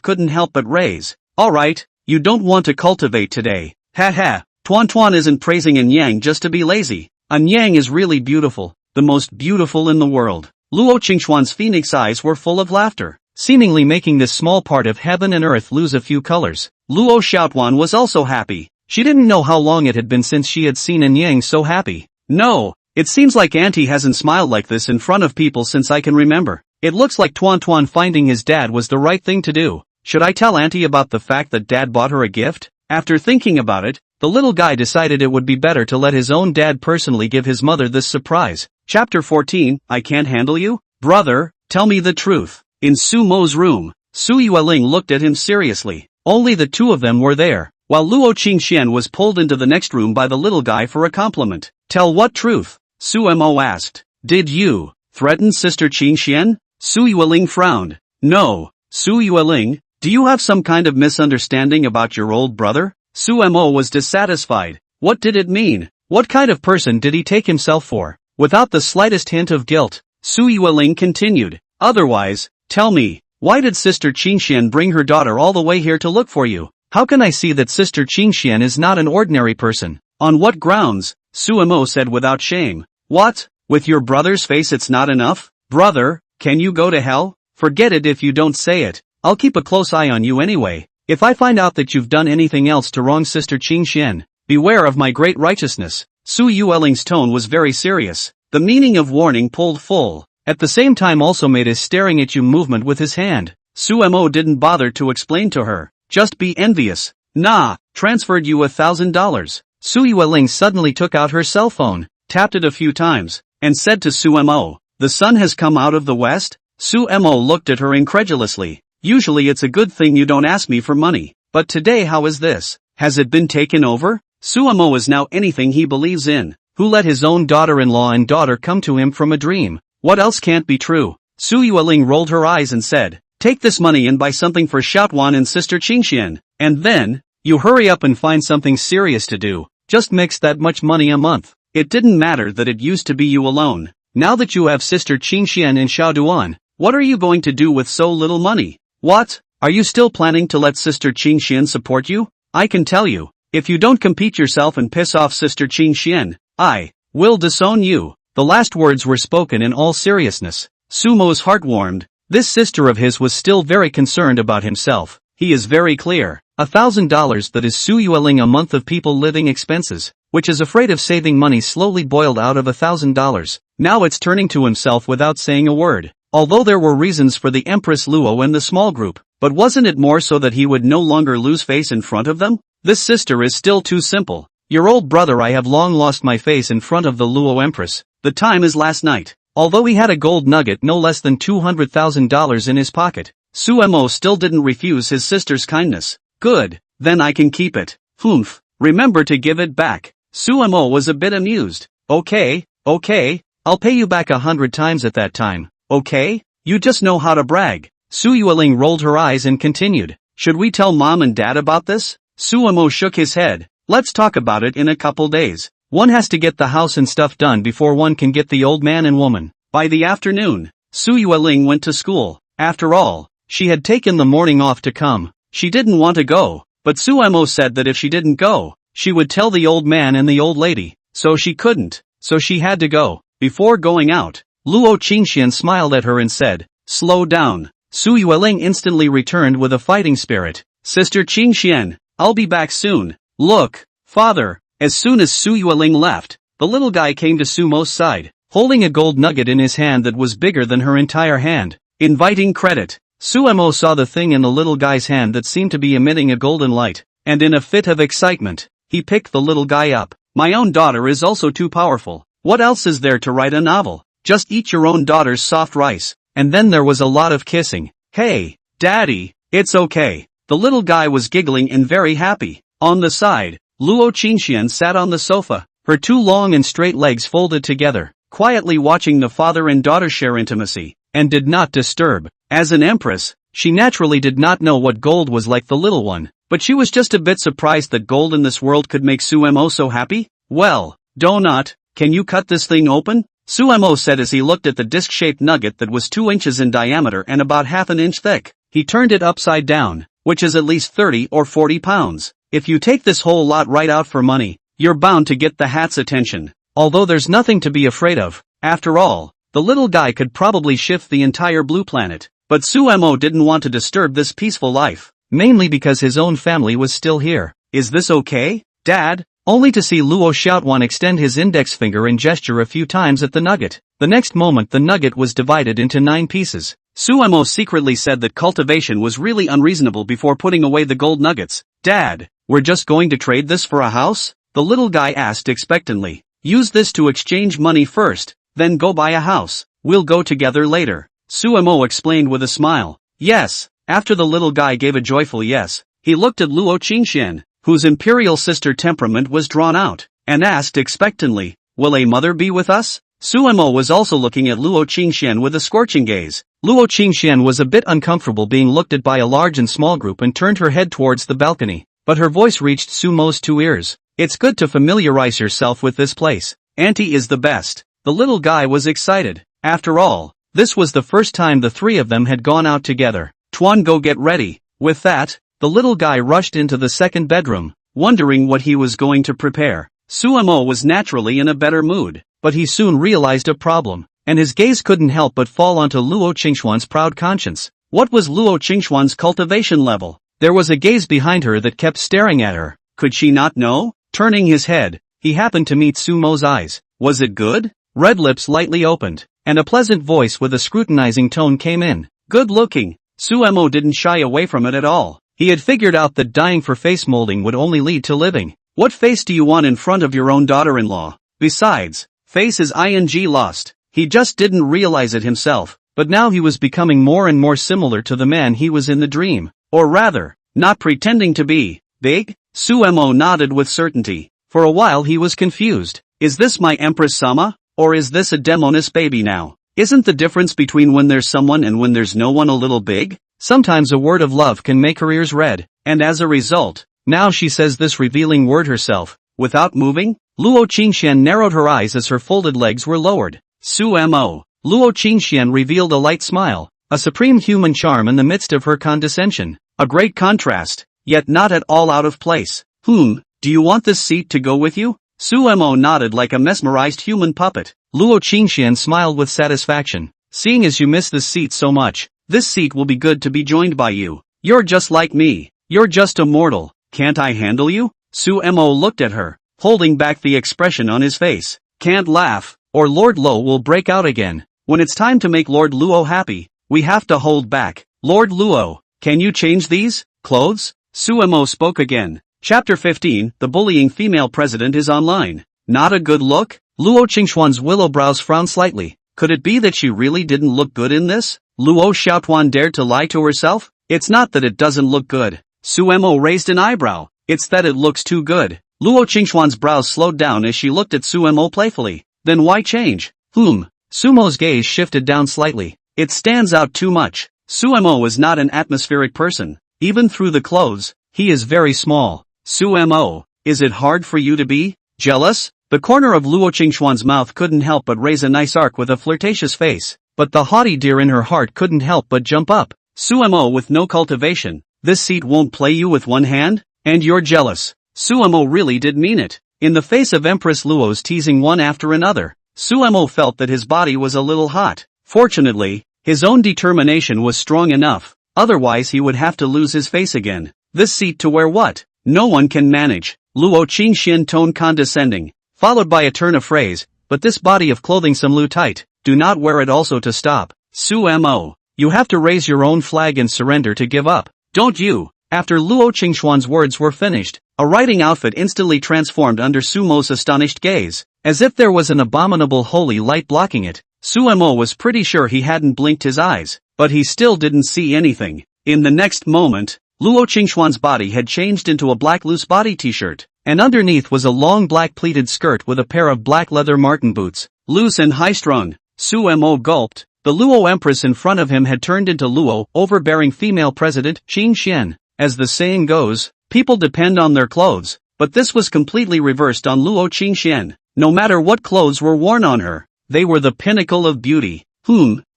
couldn't help but raise. Alright, you don't want to cultivate today. Ha ha, Tuan Tuan isn't praising An Yang just to be lazy. An Yang is really beautiful, the most beautiful in the world. Luo Qingxuan's phoenix eyes were full of laughter, seemingly making this small part of heaven and earth lose a few colors. Luo Xiaotuan was also happy. She didn't know how long it had been since she had seen An Yang so happy. No, it seems like Auntie hasn't smiled like this in front of people since I can remember. It looks like Tuan Tuan finding his dad was the right thing to do. Should I tell Auntie about the fact that Dad bought her a gift? After thinking about it, the little guy decided it would be better to let his own dad personally give his mother this surprise. Chapter 14, I Can't Handle You? Brother, tell me the truth. In Su Mo's room, Su Yueling looked at him seriously. Only the two of them were there, while Luo Qingxian was pulled into the next room by the little guy for a compliment. Tell what truth? Su Mo asked. Did you threaten Sister Qingxian? Su Yueling frowned. No, Su Yueling, do you have some kind of misunderstanding about your old brother? Su Mo was dissatisfied. What did it mean? What kind of person did he take himself for? Without the slightest hint of guilt, Su Yueling continued. Otherwise, tell me, why did Sister Qingxian bring her daughter all the way here to look for you? How can I see that Sister Qingxian is not an ordinary person? On what grounds? Su Mo said without shame. What? With your brother's face it's not enough? Brother, can you go to hell? Forget it if you don't say it. I'll keep a close eye on you anyway. If I find out that you've done anything else to wrong Sister Qingxian, beware of my great righteousness. Su Yueling's tone was very serious. The meaning of warning pulled full. At the same time also made a staring at you movement with his hand. Su Mo didn't bother to explain to her. Just be envious. Nah, transferred you $1,000. Su Yueling suddenly took out her cell phone, tapped it a few times, and said to Su Mo, the sun has come out of the west? Su Mo looked at her incredulously. Usually it's a good thing you don't ask me for money, but today how is this? Has it been taken over? Su Mo is now anything he believes in. who let his own daughter-in-law and daughter come to him from a dream? What else can't be true? Su Yueling rolled her eyes and said, take this money and buy something for Xiaotuan and sister Qingxian, and then, you hurry up and find something serious to do. Just makes that much money a month. It didn't matter that it used to be you alone. Now that you have sister Qingxian and Xiaoduan, what are you going to do with so little money? What? Are you still planning to let sister Qingxian support you? I can tell you, if you don't compete yourself and piss off sister Qingxian, I will disown you. The last words were spoken in all seriousness. Sumo's heart warmed. This sister of his was still very concerned about himself. He is very clear. $1,000, that is Su Yueling a month of people living expenses, which is afraid of saving money, slowly boiled out of $1,000. Now it's turning to himself without saying a word. Although there were reasons for the Empress Luo and the small group, but wasn't it more so that he would no longer lose face in front of them? This sister is still too simple. Your old brother, I have long lost my face in front of the Luo Empress. The time is last night. Although he had a gold nugget no less than $200,000 in his pocket, Suemo still didn't refuse his sister's kindness. Good, then I can keep it. Humph, remember to give it back. Suemo was a bit amused. Okay, I'll pay you back 100 times at that time. Okay? You just know how to brag. Su Yueling rolled her eyes and continued. Should we tell mom and dad about this? Suemo shook his head. Let's talk about it in a couple days. One has to get the house and stuff done before one can get the old man and woman. By the afternoon, Su Yueling went to school. After all, she had taken the morning off to come. She didn't want to go, but Suemo said that if she didn't go, she would tell the old man and the old lady, so she couldn't, so she had to go. Before going out, Luo Qingxian smiled at her and said, slow down. Su Yueling instantly returned with a fighting spirit. Sister Qingxian, I'll be back soon. Look, father. As soon as Su Yueling left, the little guy came to Sumo's side, holding a gold nugget in his hand that was bigger than her entire hand, inviting credit. Suemo saw the thing in the little guy's hand that seemed to be emitting a golden light, and in a fit of excitement, he picked the little guy up. My own daughter is also too powerful. What else is there to write a novel? Just eat your own daughter's soft rice. And then there was a lot of kissing. Hey, daddy, it's okay. The little guy was giggling and very happy. On the side, Luo Qingxian sat on the sofa, her two long and straight legs folded together, quietly watching the father and daughter share intimacy, and did not disturb. As an empress, she naturally did not know what gold was like the little one, but she was just a bit surprised that gold in this world could make Suemo so happy. Well, Donut, can you cut this thing open? Suemo said as he looked at the disc-shaped nugget that was 2 inches in diameter and about half an inch thick. He turned it upside down, which is at least 30 or 40 pounds. If you take this whole lot right out for money, you're bound to get the hat's attention. Although there's nothing to be afraid of. After all, the little guy could probably shift the entire blue planet. But Suemo didn't want to disturb this peaceful life, mainly because his own family was still here. Is this okay, Dad? Only to see Luo Xiaotuan extend his index finger and gesture a few times at the nugget. The next moment the nugget was divided into 9 pieces. Suemo secretly said that cultivation was really unreasonable before putting away the gold nuggets. Dad, we're just going to trade this for a house? The little guy asked expectantly. Use this to exchange money first, then go buy a house. We'll go together later. Suemo explained with a smile. Yes. After the little guy gave a joyful yes, he looked at Luo Qingxian, whose imperial sister temperament was drawn out, and asked expectantly, will a mother be with us? Suemo was also looking at Luo Qingxian with a scorching gaze. Luo Qingxian was a bit uncomfortable being looked at by a large and small group and turned her head towards the balcony, but her voice reached Sumo's 2 ears. It's good to familiarize yourself with this place. Auntie is the best. The little guy was excited. After all, this was the first time the 3 of them had gone out together. Tuan, go get ready. With that, the little guy rushed into the second bedroom, wondering what he was going to prepare. Suemo was naturally in a better mood, but he soon realized a problem, and his gaze couldn't help but fall onto Luo Qingxuan's proud conscience. What was Luo Qingxuan's cultivation level? There was a gaze behind her that kept staring at her. Could she not know? Turning his head, he happened to meet Sumo's eyes. Was it good? Red lips lightly opened, and a pleasant voice with a scrutinizing tone came in. Good looking. Suemo didn't shy away from it at all. He had figured out that dying for face molding would only lead to living. What face do you want in front of your own daughter-in-law? Besides, face is ing lost. He just didn't realize it himself, but now he was becoming more and more similar to the man he was in the dream. Or rather, not pretending to be. Big? Suemo nodded with certainty. For a while he was confused. Is this my Empress-sama? Or is this a demoness baby now? Isn't the difference between when there's someone and when there's no one a little big? Sometimes a word of love can make her ears red, and as a result, now she says this revealing word herself, without moving? Luo Qingxian narrowed her eyes as her folded legs were lowered. Sumo. Luo Qingxian revealed a light smile, a supreme human charm in the midst of her condescension. A great contrast, yet not at all out of place. Do you want this seat to go with you? Sumo nodded like a mesmerized human puppet. Luo Qingxian smiled with satisfaction. Seeing as you miss this seat so much, this seat will be good to be joined by you. You're just like me. You're just a mortal. Can't I handle you? Sumo looked at her, holding back the expression on his face. Can't laugh, or Lord Luo will break out again. When it's time to make Lord Luo happy, we have to hold back. Lord Luo, can you change these clothes? Sumo spoke again. Chapter 15, The Bullying Female President is online. Not a good look? Luo Qingxuan's willow brows frowned slightly. Could it be that she really didn't look good in this? Luo Xiaotuan dared to lie to herself? It's not that it doesn't look good. Sumo raised an eyebrow. It's that it looks too good. Luo Qingxuan's brows slowed down as she looked at Sumo playfully. Then why change? Sumo's gaze shifted down slightly. It stands out too much. Sumo is not an atmospheric person. Even through the clothes, he is very small. Sumo, is it hard for you to be jealous? The corner of Luo Qingxuan's mouth couldn't help but raise a nice arc with a flirtatious face, but the haughty deer in her heart couldn't help but jump up. Sumo with no cultivation, this seat won't play you with one hand? And you're jealous. Sumo really did mean it. In the face of Empress Luo's teasing one after another, Sumo felt that his body was a little hot. Fortunately, his own determination was strong enough, otherwise he would have to lose his face again. This seat to wear what? No one can manage. Luo Qingxian toned condescending, followed by a turn of phrase, but this body of clothing some lu tight, do not wear it also to stop. Sumo, you have to raise your own flag and surrender to give up, don't you? After Luo Qingxuan's words were finished, a riding outfit instantly transformed under Sumo's astonished gaze, as if there was an abominable holy light blocking it. Sumo was pretty sure he hadn't blinked his eyes, but he still didn't see anything. In the next moment, Luo Qingxuan's body had changed into a black loose body t-shirt, and underneath was a long black pleated skirt with a pair of black leather marten boots, loose and high-strung. Sumo gulped. The Luo Empress in front of him had turned into Luo overbearing female president Qingxian. As the saying goes, people depend on their clothes, but this was completely reversed on Luo Qingxian. No matter what clothes were worn on her, they were the pinnacle of beauty.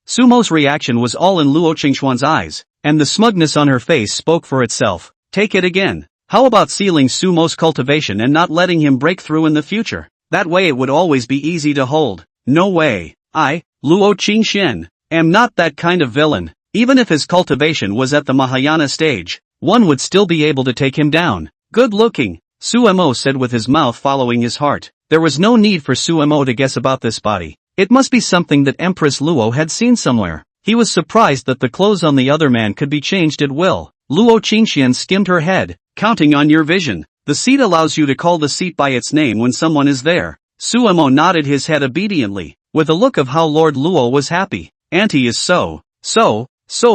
Sumo's reaction was all in Luo Qingxuan's eyes, and the smugness on her face spoke for itself. Take it again. How about sealing Sumo's cultivation and not letting him break through in the future? That way it would always be easy to hold. No way. I, Luo Qingxian, am not that kind of villain. Even if his cultivation was at the Mahayana stage, one would still be able to take him down. Good looking, Sumo said with his mouth following his heart. There was no need for Sumo to guess about this body. It must be something that Empress Luo had seen somewhere. He was surprised that the clothes on the other man could be changed at will. Luo Qingxian skimmed her head, counting on your vision. The seat allows you to call the seat by its name when someone is there. Sumo nodded his head obediently, with a look of how Lord Luo was happy. Auntie is so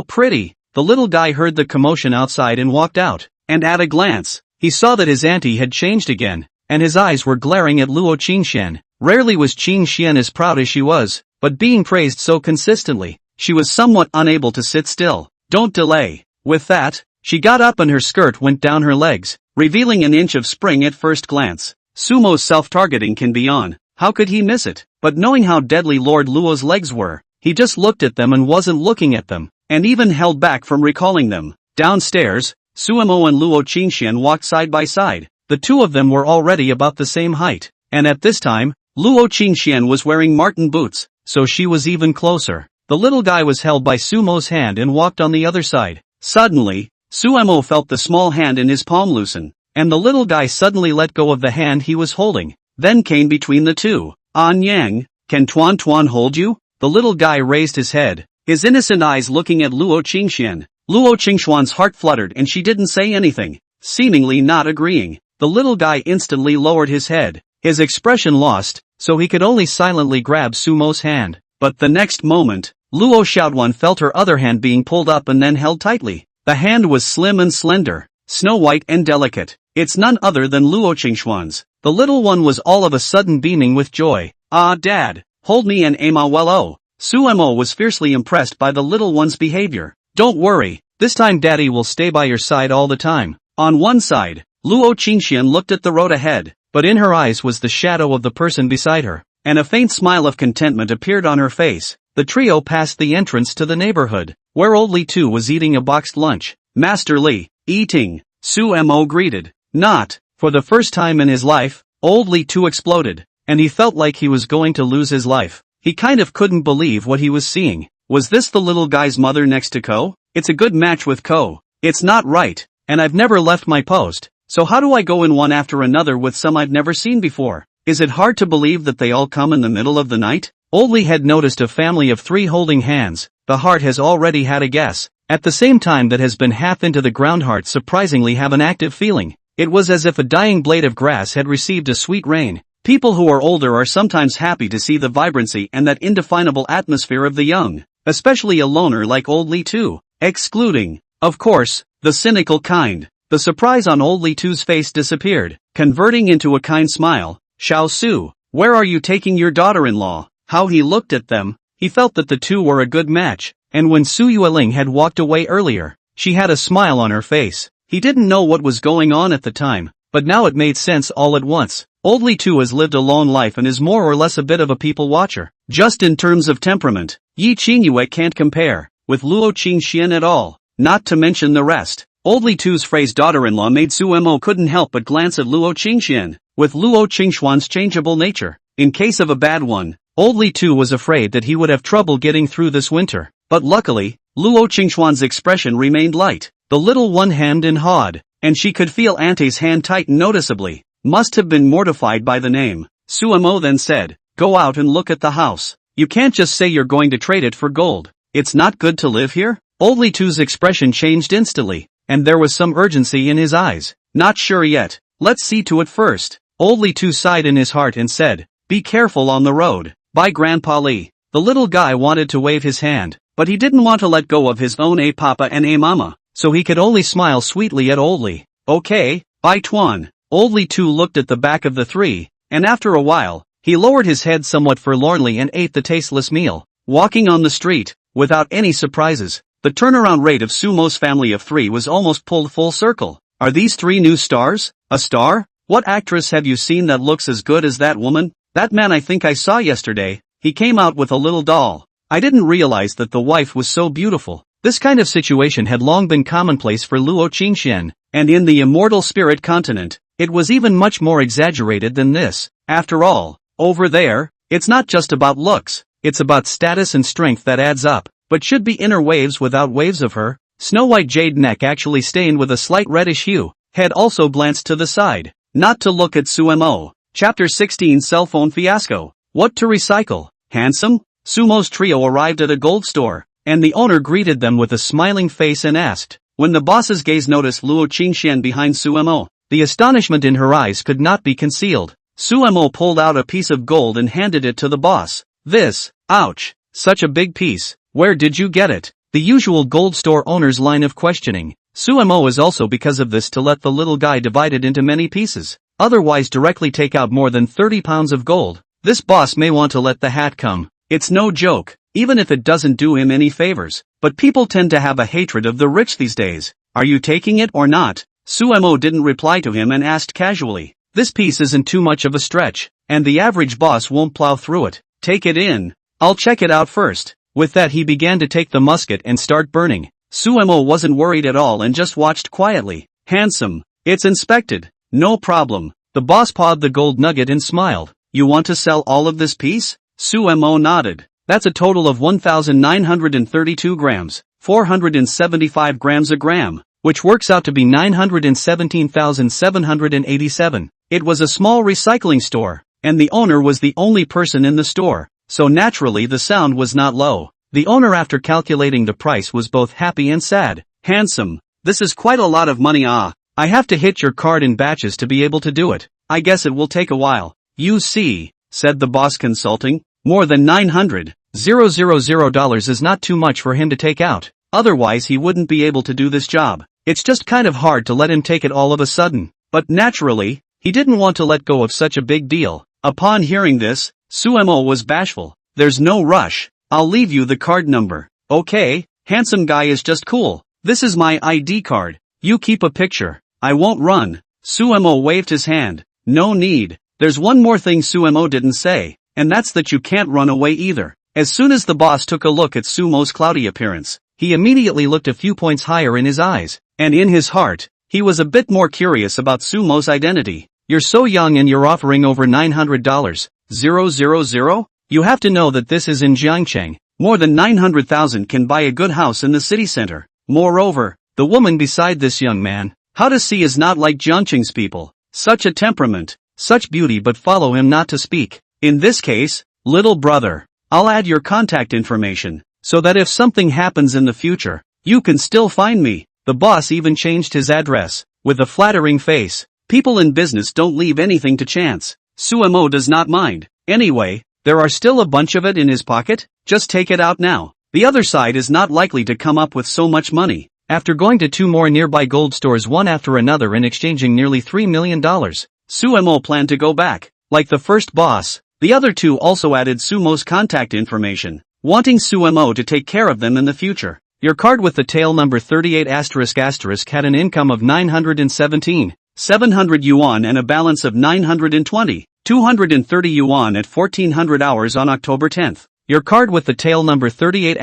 pretty. The little guy heard the commotion outside and walked out, and at a glance, he saw that his auntie had changed again, and his eyes were glaring at Luo Qingxian. Rarely was Qingxian as proud as she was, but being praised so consistently, she was somewhat unable to sit still. Don't delay. With that, she got up and her skirt went down her legs, revealing an inch of spring at first glance. Sumo's self-targeting can be on. How could he miss it? But knowing how deadly Lord Luo's legs were, he just looked at them and wasn't looking at them, and even held back from recalling them. Downstairs, Sumo and Luo Qingxian walked side by side. The two of them were already about the same height, and at this time, Luo Qingxian was wearing marten boots, so she was even closer. The little guy was held by Sumo's hand and walked on the other side. Suddenly, Sumo felt the small hand in his palm loosen, and the little guy suddenly let go of the hand he was holding, then came between the two. Yang, can Tuan hold you? The little guy raised his head, his innocent eyes looking at Luo Qingxian. Luo Qingxuan's heart fluttered and she didn't say anything, seemingly not agreeing. The little guy instantly lowered his head, his expression lost, so he could only silently grab Sumo's hand. But the next moment, Luo Xiaotuan felt her other hand being pulled up and then held tightly. The hand was slim and slender, snow white and delicate. It's none other than Luo Qingxuan's. The little one was all of a sudden beaming with joy. "Ah, Dad, hold me and Ama well." Suemo was fiercely impressed by the little one's behavior. "Don't worry, this time Daddy will stay by your side all the time." On one side, Luo Qingxian looked at the road ahead, but in her eyes was the shadow of the person beside her, and a faint smile of contentment appeared on her face. The trio passed the entrance to the neighborhood, where old Li Tu was eating a boxed lunch. "Master Li, eating," Suemo greeted. Not, for the first time in his life, old Li Tu exploded, and he felt like he was going to lose his life. He kind of couldn't believe what he was seeing. Was this the little guy's mother next to Ko? It's a good match with Ko. It's not right, and I've never left my post, so how do I go in one after another with some I've never seen before? Is it hard to believe that they all come in the middle of the night? Old Li had noticed a family of 3 holding hands. The heart has already had a guess. At the same time that has been half into the ground, heart surprisingly have an active feeling. It was as if a dying blade of grass had received a sweet rain. People who are older are sometimes happy to see the vibrancy and that indefinable atmosphere of the young, especially a loner like old Li Tu, excluding, of course, the cynical kind. The surprise on old Li Tu's face disappeared, converting into a kind smile. "Xiao Su, where are you taking your daughter-in-law?" How he looked at them, he felt that the two were a good match, and when Su Yueling had walked away earlier, she had a smile on her face. He didn't know what was going on at the time, but now it made sense all at once. Old Li Tu has lived a lone life and is more or less a bit of a people watcher. Just in terms of temperament, Yi Qingyue can't compare with Luo Qingxian at all, not to mention the rest. Old Li Tu's phrase daughter-in-law made Suemo couldn't help but glance at Luo Qingxian, with Luo Qingxuan's changeable nature. In case of a bad one, old Li Tu was afraid that he would have trouble getting through this winter, but luckily, Luo Qingxuan's expression remained light. The little one hemmed and hawed, and she could feel Auntie's hand tighten noticeably. Must have been mortified by the name. Suemo then said, "Go out and look at the house. You can't just say you're going to trade it for gold. It's not good to live here?" Old Li Tu's expression changed instantly, and there was some urgency in his eyes. "Not sure yet. Let's see to it first." Old Li Tu sighed in his heart and said, "Be careful on the road." By Grandpa Li. The little guy wanted to wave his hand, but he didn't want to let go of his own A Papa and A Mama, so he could only smile sweetly at Old Li. "Okay, bye Tuan." Old Li Tu looked at the back of the 3, and after a while, he lowered his head somewhat forlornly and ate the tasteless meal. Walking on the street, without any surprises, the turnaround rate of Sumo's family of 3 was almost pulled full circle. Are these 3 new stars? A star? What actress have you seen that looks as good as that woman? That man I think I saw yesterday. He came out with a little doll. I didn't realize that the wife was so beautiful. This kind of situation had long been commonplace for Luo Qingxian, and in the immortal spirit continent, it was even much more exaggerated than this. After all, over there, it's not just about looks, it's about status and strength that adds up, but should be inner waves without waves of her. Snow White jade neck actually stained with a slight reddish hue, head also glanced to the side, not to look at Suemo. Chapter 16 Cell Phone Fiasco. What to recycle? Handsome? Sumo's trio arrived at a gold store, and the owner greeted them with a smiling face and asked. When the boss's gaze noticed Luo Qingxian behind Suemo, the astonishment in her eyes could not be concealed. Suemo pulled out a piece of gold and handed it to the boss. "This, ouch, such a big piece, where did you get it?" The usual gold store owner's line of questioning. Suemo is also because of this to let the little guy divide it into many pieces, otherwise directly take out more than 30 pounds of gold. This boss may want to let the hat come. It's no joke, even if it doesn't do him any favors, but people tend to have a hatred of the rich these days. "Are you taking it or not?" Suemo didn't reply to him and asked casually. "This piece isn't too much of a stretch, and the average boss won't plow through it. Take it in. I'll check it out first." With that he began to take the musket and start burning. Suemo wasn't worried at all and just watched quietly. "Handsome. It's inspected. No problem." The boss pawed the gold nugget and smiled. "You want to sell all of this piece?" Suemo nodded. "That's a total of 1,932 grams, 475 grams a gram, which works out to be 917,787. It was a small recycling store, and the owner was the only person in the store, so naturally the sound was not low. The owner, after calculating the price, was both happy and sad. "Handsome. This is quite a lot of money. I have to hit your card in batches to be able to do it. I guess it will take a while." "You see," said the boss consulting, "more than $900,000 is not too much for him to take out. Otherwise he wouldn't be able to do this job. It's just kind of hard to let him take it all of a sudden." But naturally, He didn't want to let go of such a big deal. Upon hearing this, Suemo was bashful. There's no rush. I'll leave you the card number. Okay, handsome guy is just cool. This is my ID card. You keep a picture. I won't run. Suemo waved his hand. No need. There's one more thing Suemo didn't say, and that's that you can't run away either. As soon as the boss took a look at Sumo's cloudy appearance, he immediately looked a few points higher in his eyes, and in his heart, he was a bit more curious about Sumo's identity. You're so young and you're offering over $900. 000? You have to know that this is in Jiangcheng. More than 900,000 can buy a good house in the city center. Moreover, the woman beside this young man, how to see is not like Jiangcheng's people. Such a temperament, such beauty, but follow him not to speak. In this case, little brother, I'll add your contact information, so that if something happens in the future, you can still find me. The boss even changed his address, with a flattering face. People in business don't leave anything to chance. Suemo does not mind. Anyway, there are still a bunch of it in his pocket, just take it out now. The other side is not likely to come up with so much money. After going to 2 more nearby gold stores one after another and exchanging nearly $3 million, Suemo planned to go back. Like the first boss, the other 2 also added Sumo's contact information, wanting Suemo to take care of them in the future. Your card with the tail number 38** had an income of 917,700 yuan and a balance of 920,230 yuan at 1400 hours on October 10th. Your card with the tail number 38**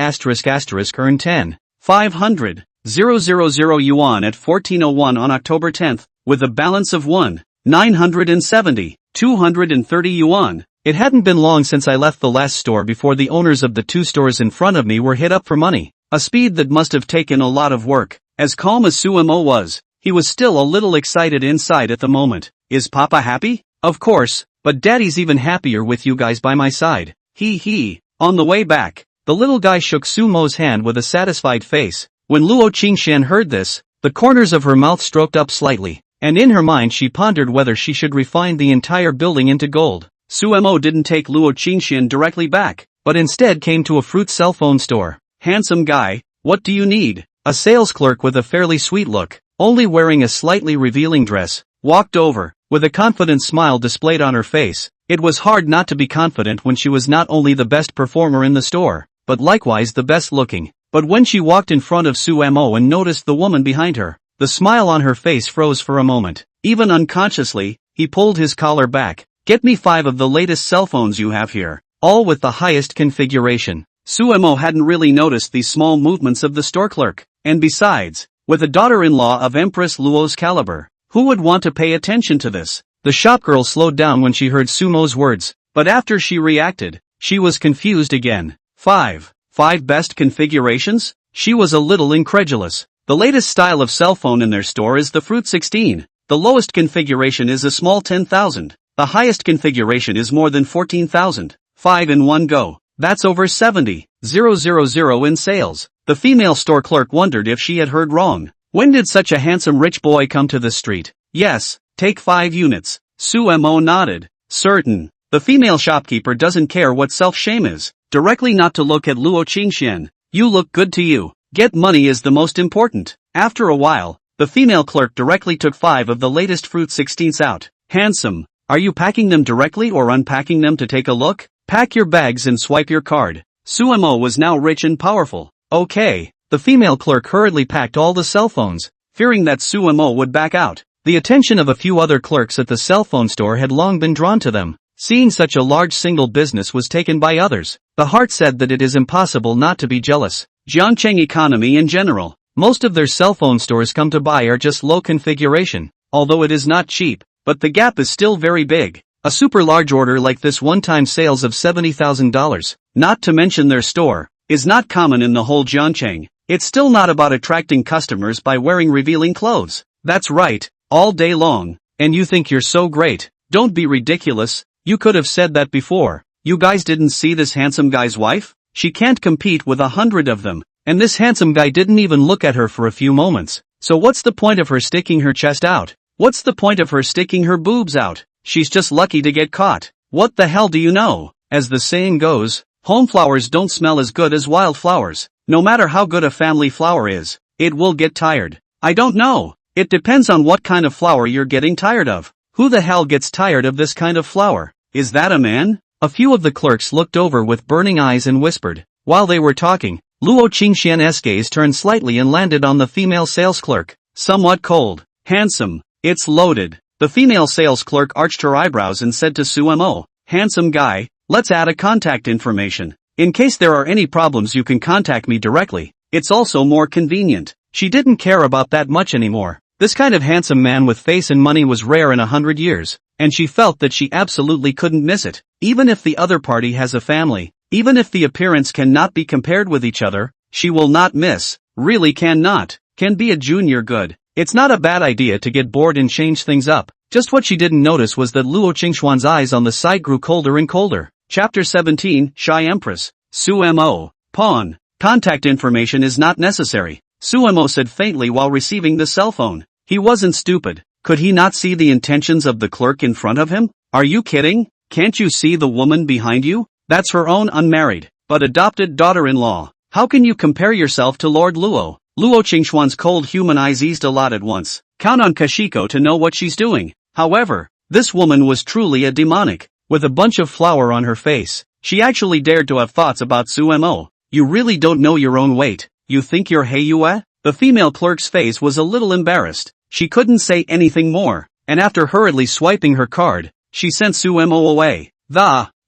earned 10,500,000 yuan at 1401 on October 10th, with a balance of 1,970,230 yuan. It hadn't been long since I left the last store before the owners of the 2 stores in front of me were hit up for money. A speed that must have taken a lot of work. As calm as Suemo was, he was still a little excited inside at the moment. Is Papa happy? Of course, but Daddy's even happier with you guys by my side. He. On the way back, the little guy shook Sumo's hand with a satisfied face. When Luo Qingxian heard this, the corners of her mouth stroked up slightly, and in her mind she pondered whether she should refine the entire building into gold. Suemo didn't take Luo Qingxian directly back, but instead came to a fruit cell phone store. Handsome guy, what do you need? A sales clerk with a fairly sweet look, only wearing a slightly revealing dress, walked over, with a confident smile displayed on her face. It was hard not to be confident when she was not only the best performer in the store, but likewise the best looking. But when she walked in front of Suemo and noticed the woman behind her, the smile on her face froze for a moment. Even unconsciously, he pulled his collar back. Get me 5 of the latest cell phones you have here, all with the highest configuration. Suemo hadn't really noticed these small movements of the store clerk, and besides, with a daughter-in-law of Empress Luo's caliber, who would want to pay attention to this? The shopgirl slowed down when she heard Sumo's words, but after she reacted, she was confused again. 5 best configurations? She was a little incredulous. The latest style of cell phone in their store is the Fruit 16. The lowest configuration is a small 10,000. The highest configuration is more than 14,000. 5 in one go. That's over 70,000 in sales. The female store clerk wondered if she had heard wrong. When did such a handsome rich boy come to the street? Yes, take 5 units. Suemo nodded. Certain. The female shopkeeper doesn't care what self-shame is. Directly not to look at Luo Qingxian. You look good to you. Get money is the most important. After a while, the female clerk directly took 5 of the latest Fruit 16s out. Handsome. Are you packing them directly or unpacking them to take a look? Pack your bags and swipe your card. Suemo was now rich and powerful. Okay. The female clerk hurriedly packed all the cell phones, fearing that Suemo would back out. The attention of a few other clerks at the cell phone store had long been drawn to them. Seeing such a large single business was taken by others, the heart said that it is impossible not to be jealous. Jiangcheng economy in general, most of their cell phone stores come to buy are just low configuration, although it is not cheap, but the gap is still very big. A super large order like this one-time sales of $70,000, not to mention their store, is not common in the whole Jiangcheng. It's still not about attracting customers by wearing revealing clothes. That's right, all day long. And you think you're so great. Don't be ridiculous, you could have said that before. You guys didn't see this handsome guy's wife? She can't compete with 100 of them, and this handsome guy didn't even look at her for a few moments. So what's the point of her sticking her chest out? What's the point of her sticking her boobs out? She's just lucky to get caught. What the hell do you know? As the saying goes, home flowers don't smell as good as wild flowers. No matter how good a family flower is, it will get tired. I don't know. It depends on what kind of flower you're getting tired of. Who the hell gets tired of this kind of flower? Is that a man? A few of the clerks looked over with burning eyes and whispered. While they were talking, Luo Qingxian's gaze turned slightly and landed on the female sales clerk. Somewhat cold. Handsome. It's loaded. The female sales clerk arched her eyebrows and said to Sumo, handsome guy, let's add a contact information. In case there are any problems you can contact me directly. It's also more convenient. She didn't care about that much anymore. This kind of handsome man with face and money was rare in 100 years, and she felt that she absolutely couldn't miss it. Even if the other party has a family, even if the appearance cannot be compared with each other, she will not miss, really cannot, can be a junior good. It's not a bad idea to get bored and change things up. Just what she didn't notice was that Luo Qingxuan's eyes on the side grew colder and colder. Chapter 17, Shy Empress. Sumo. Pawn. Contact information is not necessary, Sumo said faintly while receiving the cell phone. He wasn't stupid. Could he not see the intentions of the clerk in front of him? Are you kidding? Can't you see the woman behind you? That's her own unmarried, but adopted daughter-in-law. How can you compare yourself to Lord Luo? Luo Qingxuan's cold human eyes eased a lot at once. Count on Kashiko to know what she's doing. However, this woman was truly a demonic, with a bunch of flour on her face. She actually dared to have thoughts about Sumo. You really don't know your own weight. You think you're Heiyue? The female clerk's face was a little embarrassed. She couldn't say anything more, and after hurriedly swiping her card, she sent Sumo away.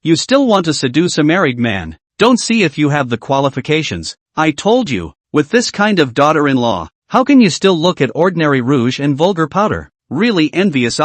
You still want to seduce a married man? Don't see if you have the qualifications. I told you, with this kind of daughter-in-law, how can you still look at ordinary rouge and vulgar powder? Really envious.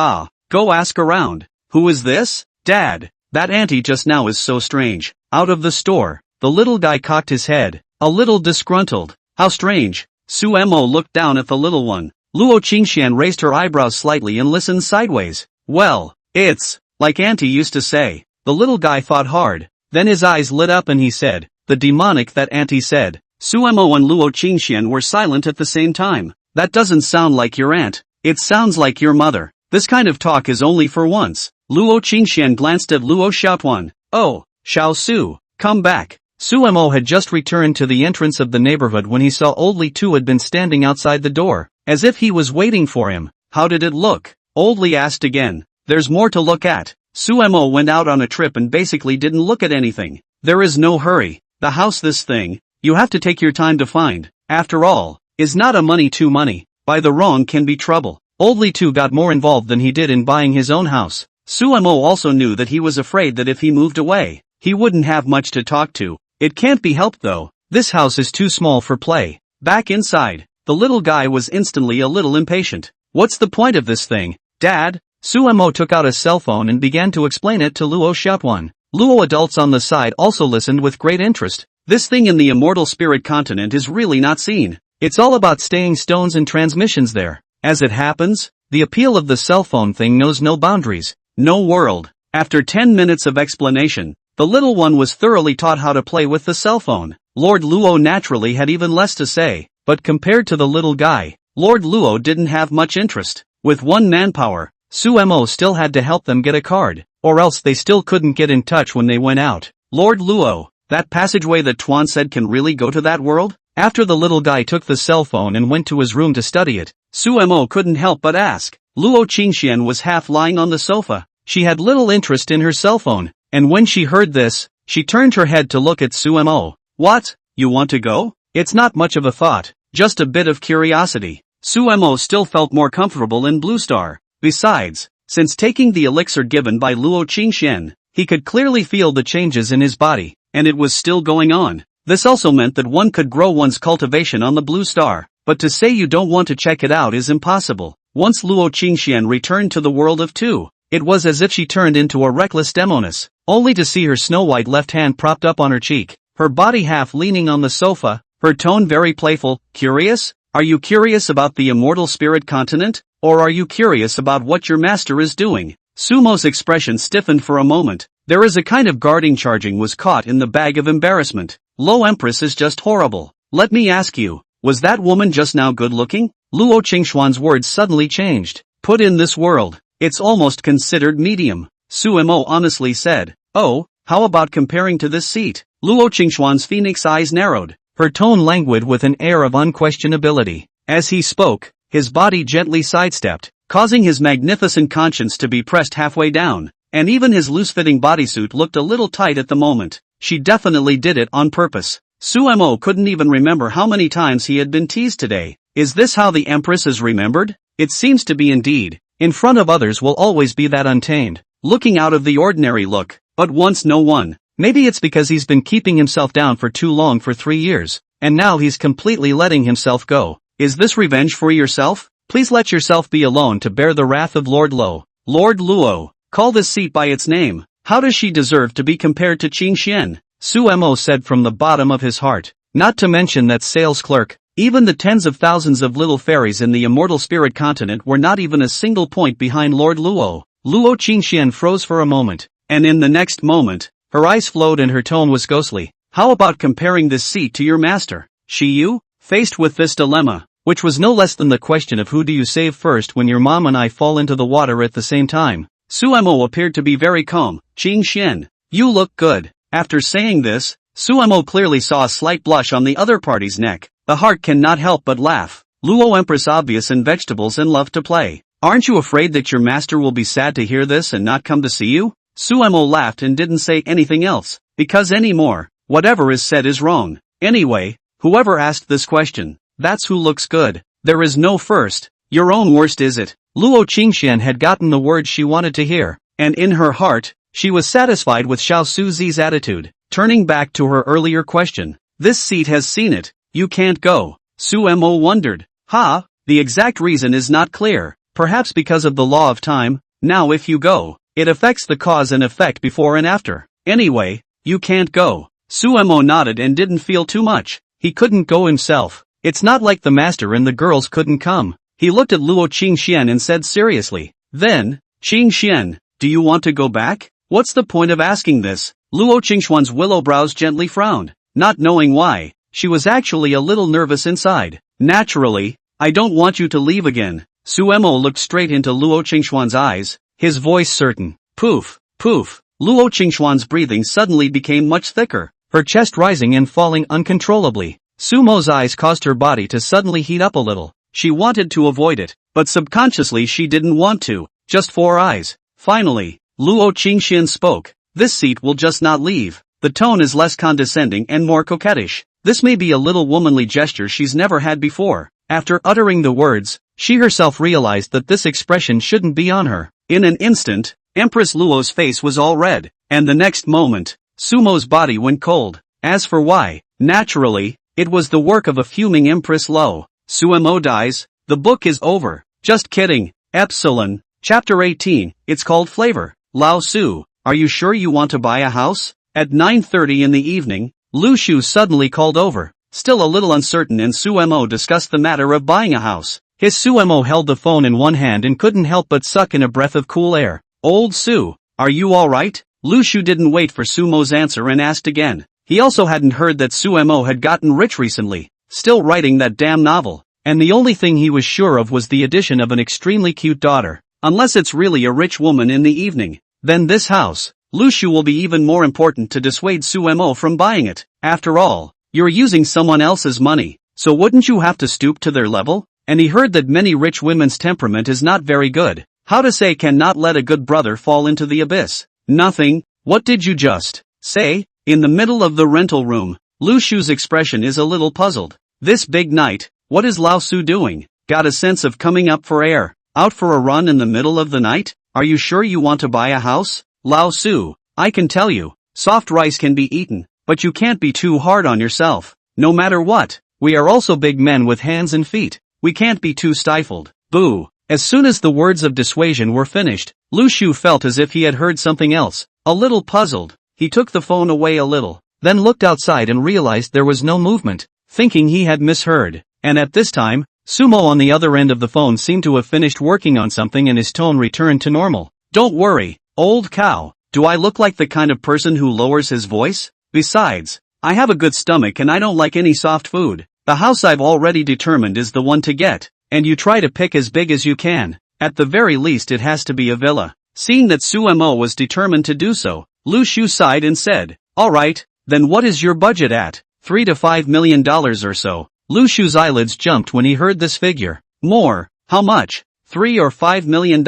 Go ask around. Who is this? Dad. That auntie just now is so strange. Out of the store, the little guy cocked his head, a little disgruntled. How strange. Sumo looked down at the little one. Luo Qingxian raised her eyebrows slightly and listened sideways. Well, it's like auntie used to say. The little guy thought hard. Then his eyes lit up and he said, the demonic that auntie said. Sumo and Luo Qingxian were silent at the same time. That doesn't sound like your aunt. It sounds like your mother. This kind of talk is only for once. Luo Qingxian glanced at Luo Xiaotuan. Oh, Xiao Su, come back. Sumo had just returned to the entrance of the neighborhood when he saw Old Li Tu had been standing outside the door, as if he was waiting for him. How did it look? Old Li asked again. There's more to look at. Sumo went out on a trip and basically didn't look at anything. There is no hurry. The house this thing, you have to take your time to find. After all, is not a money too money. By the wrong can be trouble. Old Li Tu got more involved than he did in buying his own house. Sumo also knew that he was afraid that if he moved away, he wouldn't have much to talk to. It can't be helped though. This house is too small for play. Back inside, the little guy was instantly a little impatient. What's the point of this thing, Dad? Sumo took out a cell phone and began to explain it to Luo Xiaotuan. Luo adults on the side also listened with great interest. This thing in the immortal spirit continent is really not seen. It's all about staying stones and transmissions there. As it happens, the appeal of the cell phone thing knows no boundaries, no world. After 10 minutes of explanation, the little one was thoroughly taught how to play with the cell phone. Lord Luo naturally had even less to say, but compared to the little guy, Lord Luo didn't have much interest. With one manpower, Sumo still had to help them get a card, or else they still couldn't get in touch when they went out. Lord Luo, that passageway that Tuan said can really go to that world? After the little guy took the cell phone and went to his room to study it, Sumo couldn't help but ask. Luo Qingxian was half lying on the sofa. She had little interest in her cell phone, and when she heard this, she turned her head to look at Sumo. What? You want to go? It's not much of a thought, just a bit of curiosity. Sumo still felt more comfortable in Blue Star. Besides, since taking the elixir given by Luo Qingxian, he could clearly feel the changes in his body, and it was still going on. This also meant that one could grow one's cultivation on the Blue Star, but to say you don't want to check it out is impossible. Once Luo Qingxian returned to the world of two, it was as if she turned into a reckless demoness, only to see her snow-white left hand propped up on her cheek, her body half leaning on the sofa, her tone very playful. Curious? Are you curious about the immortal spirit continent? Or are you curious about what your master is doing? Sumo's expression stiffened for a moment. There is a kind of guarding charging was caught in the bag of embarrassment. Lo Empress is just horrible. Let me ask you, was that woman just now good looking? Luo Qingxuan's words suddenly changed. Put in this world, it's almost considered medium. Sumo honestly said. Oh, how about comparing to this seat? Luo Qingxuan's phoenix eyes narrowed. Her tone languid with an air of unquestionability. As he spoke, his body gently sidestepped, causing his magnificent conscience to be pressed halfway down, and even his loose-fitting bodysuit looked a little tight at the moment. She definitely did it on purpose. Sumo couldn't even remember how many times he had been teased today. Is this how the Empress is remembered? It seems to be indeed. In front of others will always be that untamed, looking out of the ordinary look, but once no one. Maybe it's because he's been keeping himself down for too long for 3 years, and now he's completely letting himself go. Is this revenge for yourself? Please let yourself be alone to bear the wrath of Lord Luo. Lord Luo, call this seat by its name. How does she deserve to be compared to Qing Xian? Sumo said from the bottom of his heart. Not to mention that sales clerk, even the tens of thousands of little fairies in the immortal spirit continent were not even a single point behind Lord Luo. Luo Qingxian froze for a moment, and in the next moment, her eyes flowed and her tone was ghostly. How about comparing this seat to your master, Shi Yu? Faced with this dilemma, which was no less than the question of who do you save first when your mom and I fall into the water at the same time, Sumo appeared to be very calm. Qing Xian, you look good. After saying this, Sumo clearly saw a slight blush on the other party's neck. The heart cannot help but laugh. Luo Empress obvious in vegetables and love to play. Aren't you afraid that your master will be sad to hear this and not come to see you? Sumo laughed and didn't say anything else, because anymore, whatever is said is wrong. Anyway, whoever asked this question, that's who looks good. There is no first. Your own worst is it? Luo Qingxian had gotten the words she wanted to hear, and in her heart, she was satisfied with Xiao Suzi's attitude. Turning back to her earlier question, this seat has seen it. You can't go. Sumo wondered. The exact reason is not clear. Perhaps because of the law of time. Now if you go, it affects the cause and effect before and after. Anyway, you can't go. Sumo nodded and didn't feel too much. He couldn't go himself. It's not like the master and the girls couldn't come. He looked at Luo Qingxian and said seriously. Then, Qingxian, do you want to go back? What's the point of asking this? Luo Qingxian's willow brows gently frowned, not knowing why. She was actually a little nervous inside. Naturally, I don't want you to leave again. Sumo looked straight into Luo Qingxian's eyes, his voice certain. Poof, poof. Luo Qingxian's breathing suddenly became much thicker, her chest rising and falling uncontrollably. Sumo's eyes caused her body to suddenly heat up a little. She wanted to avoid it, but subconsciously she didn't want to. Just 4 eyes. Finally, Luo Qingxian spoke. This seat will just not leave. The tone is less condescending and more coquettish. This may be a little womanly gesture she's never had before. After uttering the words, she herself realized that this expression shouldn't be on her. In an instant, Empress Luo's face was all red, and the next moment, Sumo's body went cold. As for why, naturally, it was the work of a fuming Empress Luo. Sumo dies, the book is over. Just kidding. Epsilon, Chapter 18, it's called Flavor. Lao Su, are you sure you want to buy a house? At 9:30 in the evening, Lu Shu suddenly called over. Still a little uncertain, and Sumo discussed the matter of buying a house. His Sumo held the phone in one hand and couldn't help but suck in a breath of cool air. Old Su, are you alright? Lu Shu didn't wait for Sumo's answer and asked again. He also hadn't heard that Sumo had gotten rich recently, still writing that damn novel, and the only thing he was sure of was the addition of an extremely cute daughter. Unless it's really a rich woman in the evening, then this house, Lu Shu, will be even more important to dissuade Sumo from buying it. After all, you're using someone else's money, so wouldn't you have to stoop to their level? And he heard that many rich women's temperament is not very good. How to say cannot let a good brother fall into the abyss. Nothing. What did you just say? In the middle of the rental room, Lu Shu's expression is a little puzzled. This big night, what is Lao Su doing? Got a sense of coming up for air. Out for a run in the middle of the night? Are you sure you want to buy a house? Lao Su, I can tell you, soft rice can be eaten, but you can't be too hard on yourself. No matter what, we are also big men with hands and feet. We can't be too stifled. Boo. As soon as the words of dissuasion were finished, Lu Shu felt as if he had heard something else. A little puzzled, he took the phone away a little, then looked outside and realized there was no movement, thinking he had misheard. And at this time, Sumo on the other end of the phone seemed to have finished working on something and his tone returned to normal. Don't worry, old cow. Do I look like the kind of person who lowers his voice? Besides, I have a good stomach and I don't like any soft food. The house I've already determined is the one to get, and you try to pick as big as you can. At the very least it has to be a villa. Seeing that Sumo was determined to do so, Lu Shu sighed and said, alright, then what is your budget at? $3 to $5 million or so. Lu Shu's eyelids jumped when he heard this figure. More? How much? $3 or $5 million.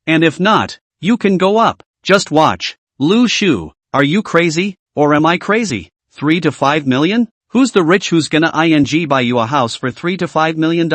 And if not, you can go up. Just watch. Lu Shu, are you crazy? Or am I crazy? 3 to 5 million? Who's the rich who's gonna buy you a house for $3 to $5 million?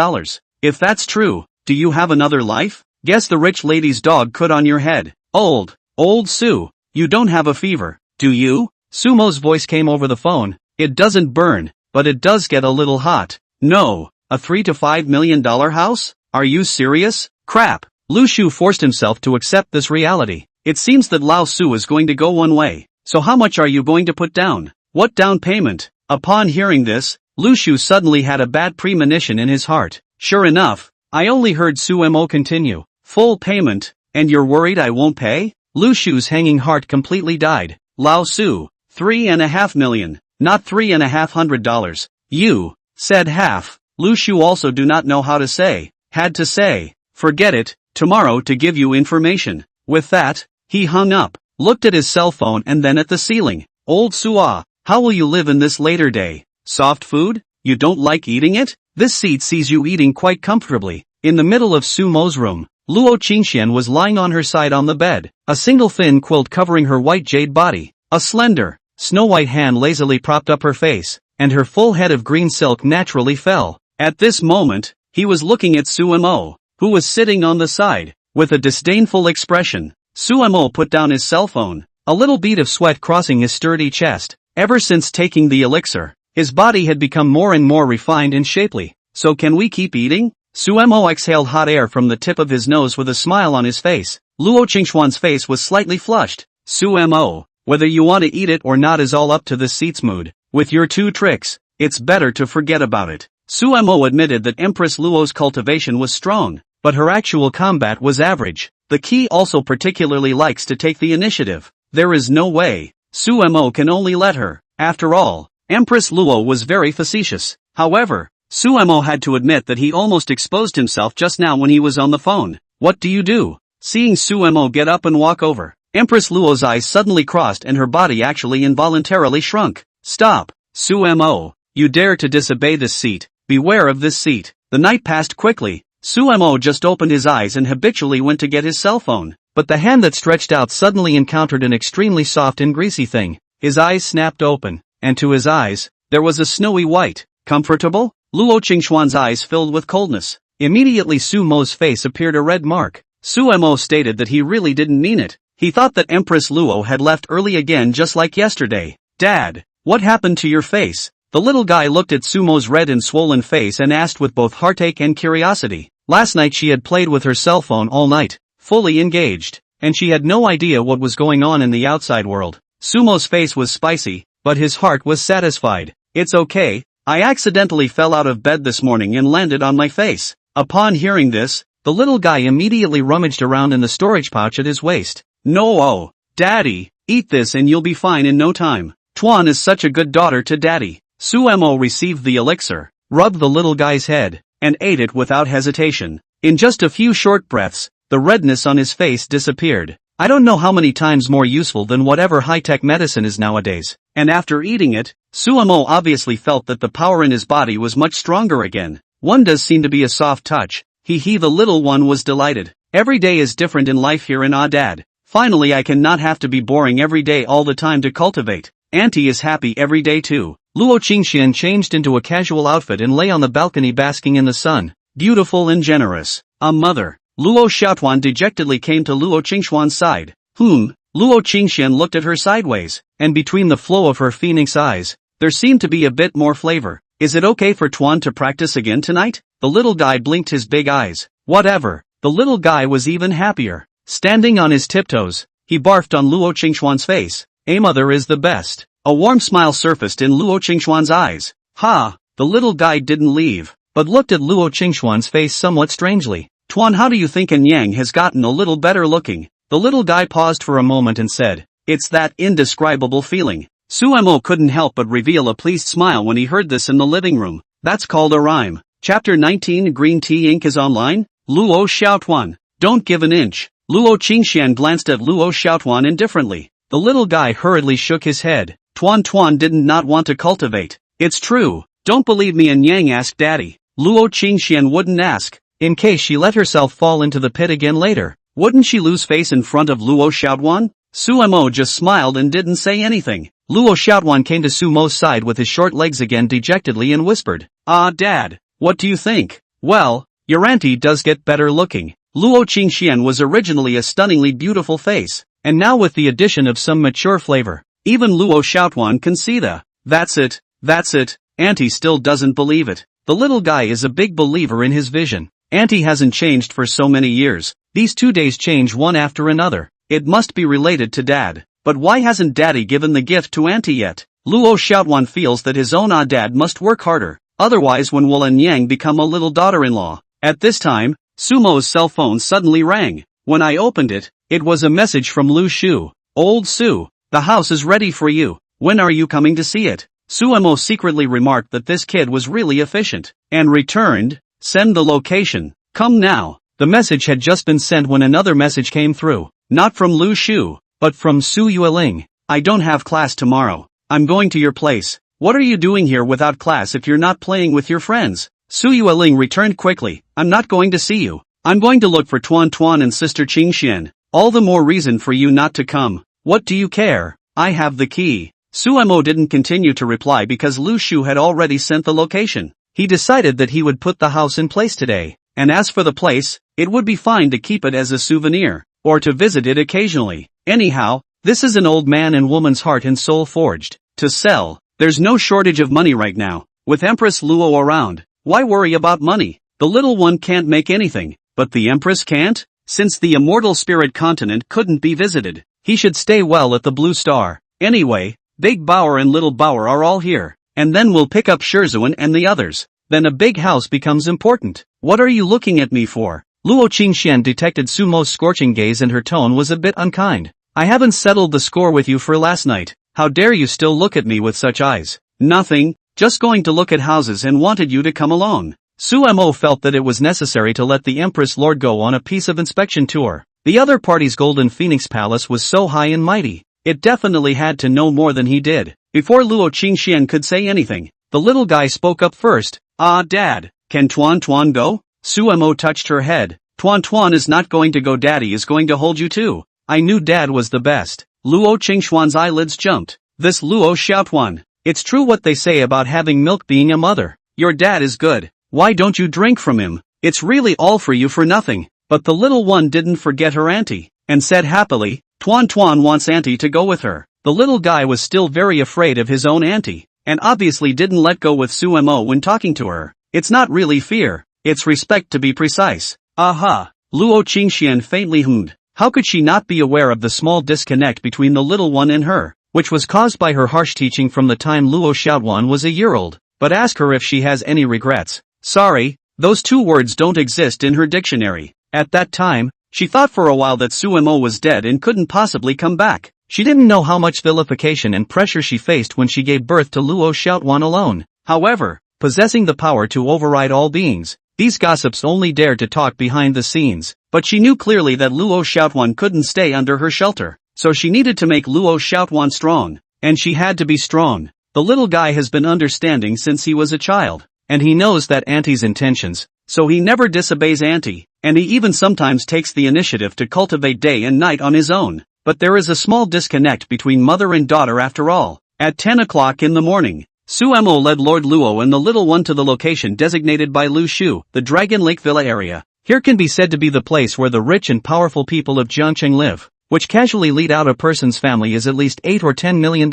If that's true, do you have another life? Guess the rich lady's dog could on your head. Old Sue, you don't have a fever, do you? Sumo's voice came over the phone. It doesn't burn, but it does get a little hot. No, a $3 to $5 million house? Are you serious? Crap. Lu Shu forced himself to accept this reality. It seems that Lao Su is going to go one way. So how much are you going to put down? What down payment? Upon hearing this, Lu Shu suddenly had a bad premonition in his heart. Sure enough, I only heard Sumo continue. Full payment, and you're worried I won't pay? Lu Shu's hanging heart completely died. Lao Su, $3.5 million, not $3.5 million. You said half. Lu Shu also do not know how to say. Had to say. Forget it, tomorrow to give you information. With that, he hung up, looked at his cell phone and then at the ceiling. Old Sua, how will you live in this later day? Soft food? You don't like eating it? This seat sees you eating quite comfortably. In the middle of Sumo's room, Luo Qingxian was lying on her side on the bed, a single thin quilt covering her white jade body. A slender, snow-white hand lazily propped up her face, and her full head of green silk naturally fell. At this moment, he was looking at Sumo, who was sitting on the side, with a disdainful expression. Sumo put down his cell phone, a little bead of sweat crossing his sturdy chest. Ever since taking the elixir, his body had become more and more refined and shapely. So can we keep eating? Sumo exhaled hot air from the tip of his nose with a smile on his face. Luo Qingxuan's face was slightly flushed. Sumo, whether you want to eat it or not is all up to the seat's mood. With your two tricks, it's better to forget about it. Sumo admitted that Empress Luo's cultivation was strong, but her actual combat was average. The key also particularly likes to take the initiative. There is no way. Sumo can only let her. After all, Empress Luo was very facetious. However, Sumo had to admit that he almost exposed himself just now when he was on the phone. What do you do? Seeing Sumo get up and walk over, Empress Luo's eyes suddenly crossed and her body actually involuntarily shrunk. Stop, Sumo. You dare to disobey this seat. Beware of this seat. The night passed quickly. Sumo just opened his eyes and habitually went to get his cell phone. But the hand that stretched out suddenly encountered an extremely soft and greasy thing. His eyes snapped open, and to his eyes, there was a snowy white. Comfortable? Luo Qingxuan's eyes filled with coldness. Immediately Sumo's face appeared a red mark. Sumo stated that he really didn't mean it. He thought that Empress Luo had left early again just like yesterday. Dad, what happened to your face? The little guy looked at Sumo's red and swollen face and asked with both heartache and curiosity. Last night she had played with her cell phone all night, fully engaged, and she had no idea what was going on in the outside world. Sumo's face was spicy, but his heart was satisfied. It's okay, I accidentally fell out of bed this morning and landed on my face. Upon hearing this, the little guy immediately rummaged around in the storage pouch at his waist. No, Daddy, eat this and you'll be fine in no time. Tuan is such a good daughter to Daddy. Sumo received the elixir, rubbed the little guy's head, and ate it without hesitation. In just a few short breaths, the redness on his face disappeared. I don't know how many times more useful than whatever high-tech medicine is nowadays. And after eating it, Sumo obviously felt that the power in his body was much stronger again. One does seem to be a soft touch. The little one was delighted. Every day is different in life here in Dad. Finally I cannot have to be boring every day all the time to cultivate. Auntie is happy every day too. Luo Qingxian changed into a casual outfit and lay on the balcony basking in the sun. Beautiful and generous. A mother. Luo Xiaotuan dejectedly came to Luo Qingxuan's side. Luo Qingxian looked at her sideways, and between the flow of her phoenix eyes, there seemed to be a bit more flavor. Is it okay for Tuan to practice again tonight? The little guy blinked his big eyes. Whatever. The little guy was even happier. Standing on his tiptoes, he barfed on Luo Qingxuan's face. A mother is the best. A warm smile surfaced in Luo Qingxuan's eyes. Ha! The little guy didn't leave, but looked at Luo Qingxuan's face somewhat strangely. Tuan, how do you think Yang has gotten a little better looking? The little guy paused for a moment and said, it's that indescribable feeling. Sumo couldn't help but reveal a pleased smile when he heard this in the living room. That's called a rhyme. Chapter 19 Green Tea Ink is online? Luo Xiaotuan. Don't give an inch. Luo Qingxian glanced at Luo Xiaotuan indifferently. The little guy hurriedly shook his head. Tuan did not want to cultivate. It's true. Don't believe me? And Yang asked Daddy. Luo Qingxian wouldn't ask. in case she let herself fall into the pit again later. Wouldn't she lose face in front of Luo Xiaotuan? Sumo just smiled and didn't say anything. Luo Xiaotuan came to Sumo's side with his short legs again dejectedly and whispered, "Ah, Dad, what do you think?" "Well, your auntie does get better looking." Luo Qingxian was originally a stunningly beautiful face, and now with the addition of some mature flavor, even Luo Xiaotuan can see that's it, Auntie still doesn't believe it. The little guy is a big believer in his vision. Auntie hasn't changed for so many years. These 2 days change one after another. It must be related to Dad. But why hasn't Daddy given the gift to Auntie yet? Luo Xiaotuan feels that his own dad must work harder. Otherwise when will and Yang become a little daughter-in-law? At this time, Sumo's cell phone suddenly rang. When I opened it, it was a message from Lu Shu. "Old Su, the house is ready for you. When are you coming to see it?" Sumo secretly remarked that this kid was really efficient, and returned, "Send the location. Come now." The message had just been sent when another message came through. Not from Lu Shu, but from Su Yueling. "I don't have class tomorrow. I'm going to your place. What are you doing here without class if you're not playing with your friends?" Su Yueling returned quickly, "I'm not going to see you. I'm going to look for Tuan Tuan and Sister Qingxian. All the more reason for you not to come. What do you care? I have the key." Sumo didn't continue to reply because Lu Shu had already sent the location. He decided that he would put the house in place today, and as for the place, it would be fine to keep it as a souvenir, or to visit it occasionally. Anyhow, this is an old man and woman's heart and soul forged. To sell, there's no shortage of money right now. With Empress Luo around, why worry about money? The little one can't make anything, but the Empress can't? Since the immortal spirit continent couldn't be visited, he should stay well at the Blue Star. Anyway, Big Bauer and Little Bauer are all here, and then we'll pick up Shizhuan and the others. Then a big house becomes important. What are you looking at me for? Luo Qingxian detected Sumo's scorching gaze and her tone was a bit unkind. "I haven't settled the score with you for last night. How dare you still look at me with such eyes?" "Nothing, just going to look at houses and wanted you to come along." Sumo felt that it was necessary to let the Empress Lord go on a piece of inspection tour. The other party's Golden Phoenix Palace was so high and mighty. It definitely had to know more than he did. Before Luo Qingxian could say anything, the little guy spoke up first. "Ah, Dad, can Tuan Tuan go?" Sumo touched her head. "Tuan Tuan is not going to go. Daddy is going to hold you too. I knew Dad was the best." Luo Qingxuan's eyelids jumped. This Luo Xiaotuan. It's true what they say about having milk being a mother. Your dad is good. Why don't you drink from him? It's really all for you for nothing. But the little one didn't forget her auntie, and said happily, "Tuan Tuan wants auntie to go with her." The little guy was still very afraid of his own auntie, and obviously didn't let go with Sumo when talking to her. It's not really fear, it's respect to be precise. Aha! Luo Qingxian faintly hummed. How could she not be aware of the small disconnect between the little one and her, which was caused by her harsh teaching from the time Luo Xiaotuan was a year old? But ask her if she has any regrets. Sorry, those two words don't exist in her dictionary. At that time, she thought for a while that Sumo was dead and couldn't possibly come back. She didn't know how much vilification and pressure she faced when she gave birth to Luo Xiaotuan alone. However, possessing the power to override all beings, these gossips only dared to talk behind the scenes. But she knew clearly that Luo Xiaotuan couldn't stay under her shelter, so she needed to make Luo Xiaotuan strong. And she had to be strong. The little guy has been understanding since he was a child, and he knows that auntie's intentions, so he never disobeys auntie, and he even sometimes takes the initiative to cultivate day and night on his own. But there is a small disconnect between mother and daughter after all. At 10 o'clock in the morning, Sumo led Lord Luo and the little one to the location designated by Lu Shu, the Dragon Lake Villa area. Here can be said to be the place where the rich and powerful people of Jiangcheng live, which casually lead out a person's family is at least $8 or $10 million.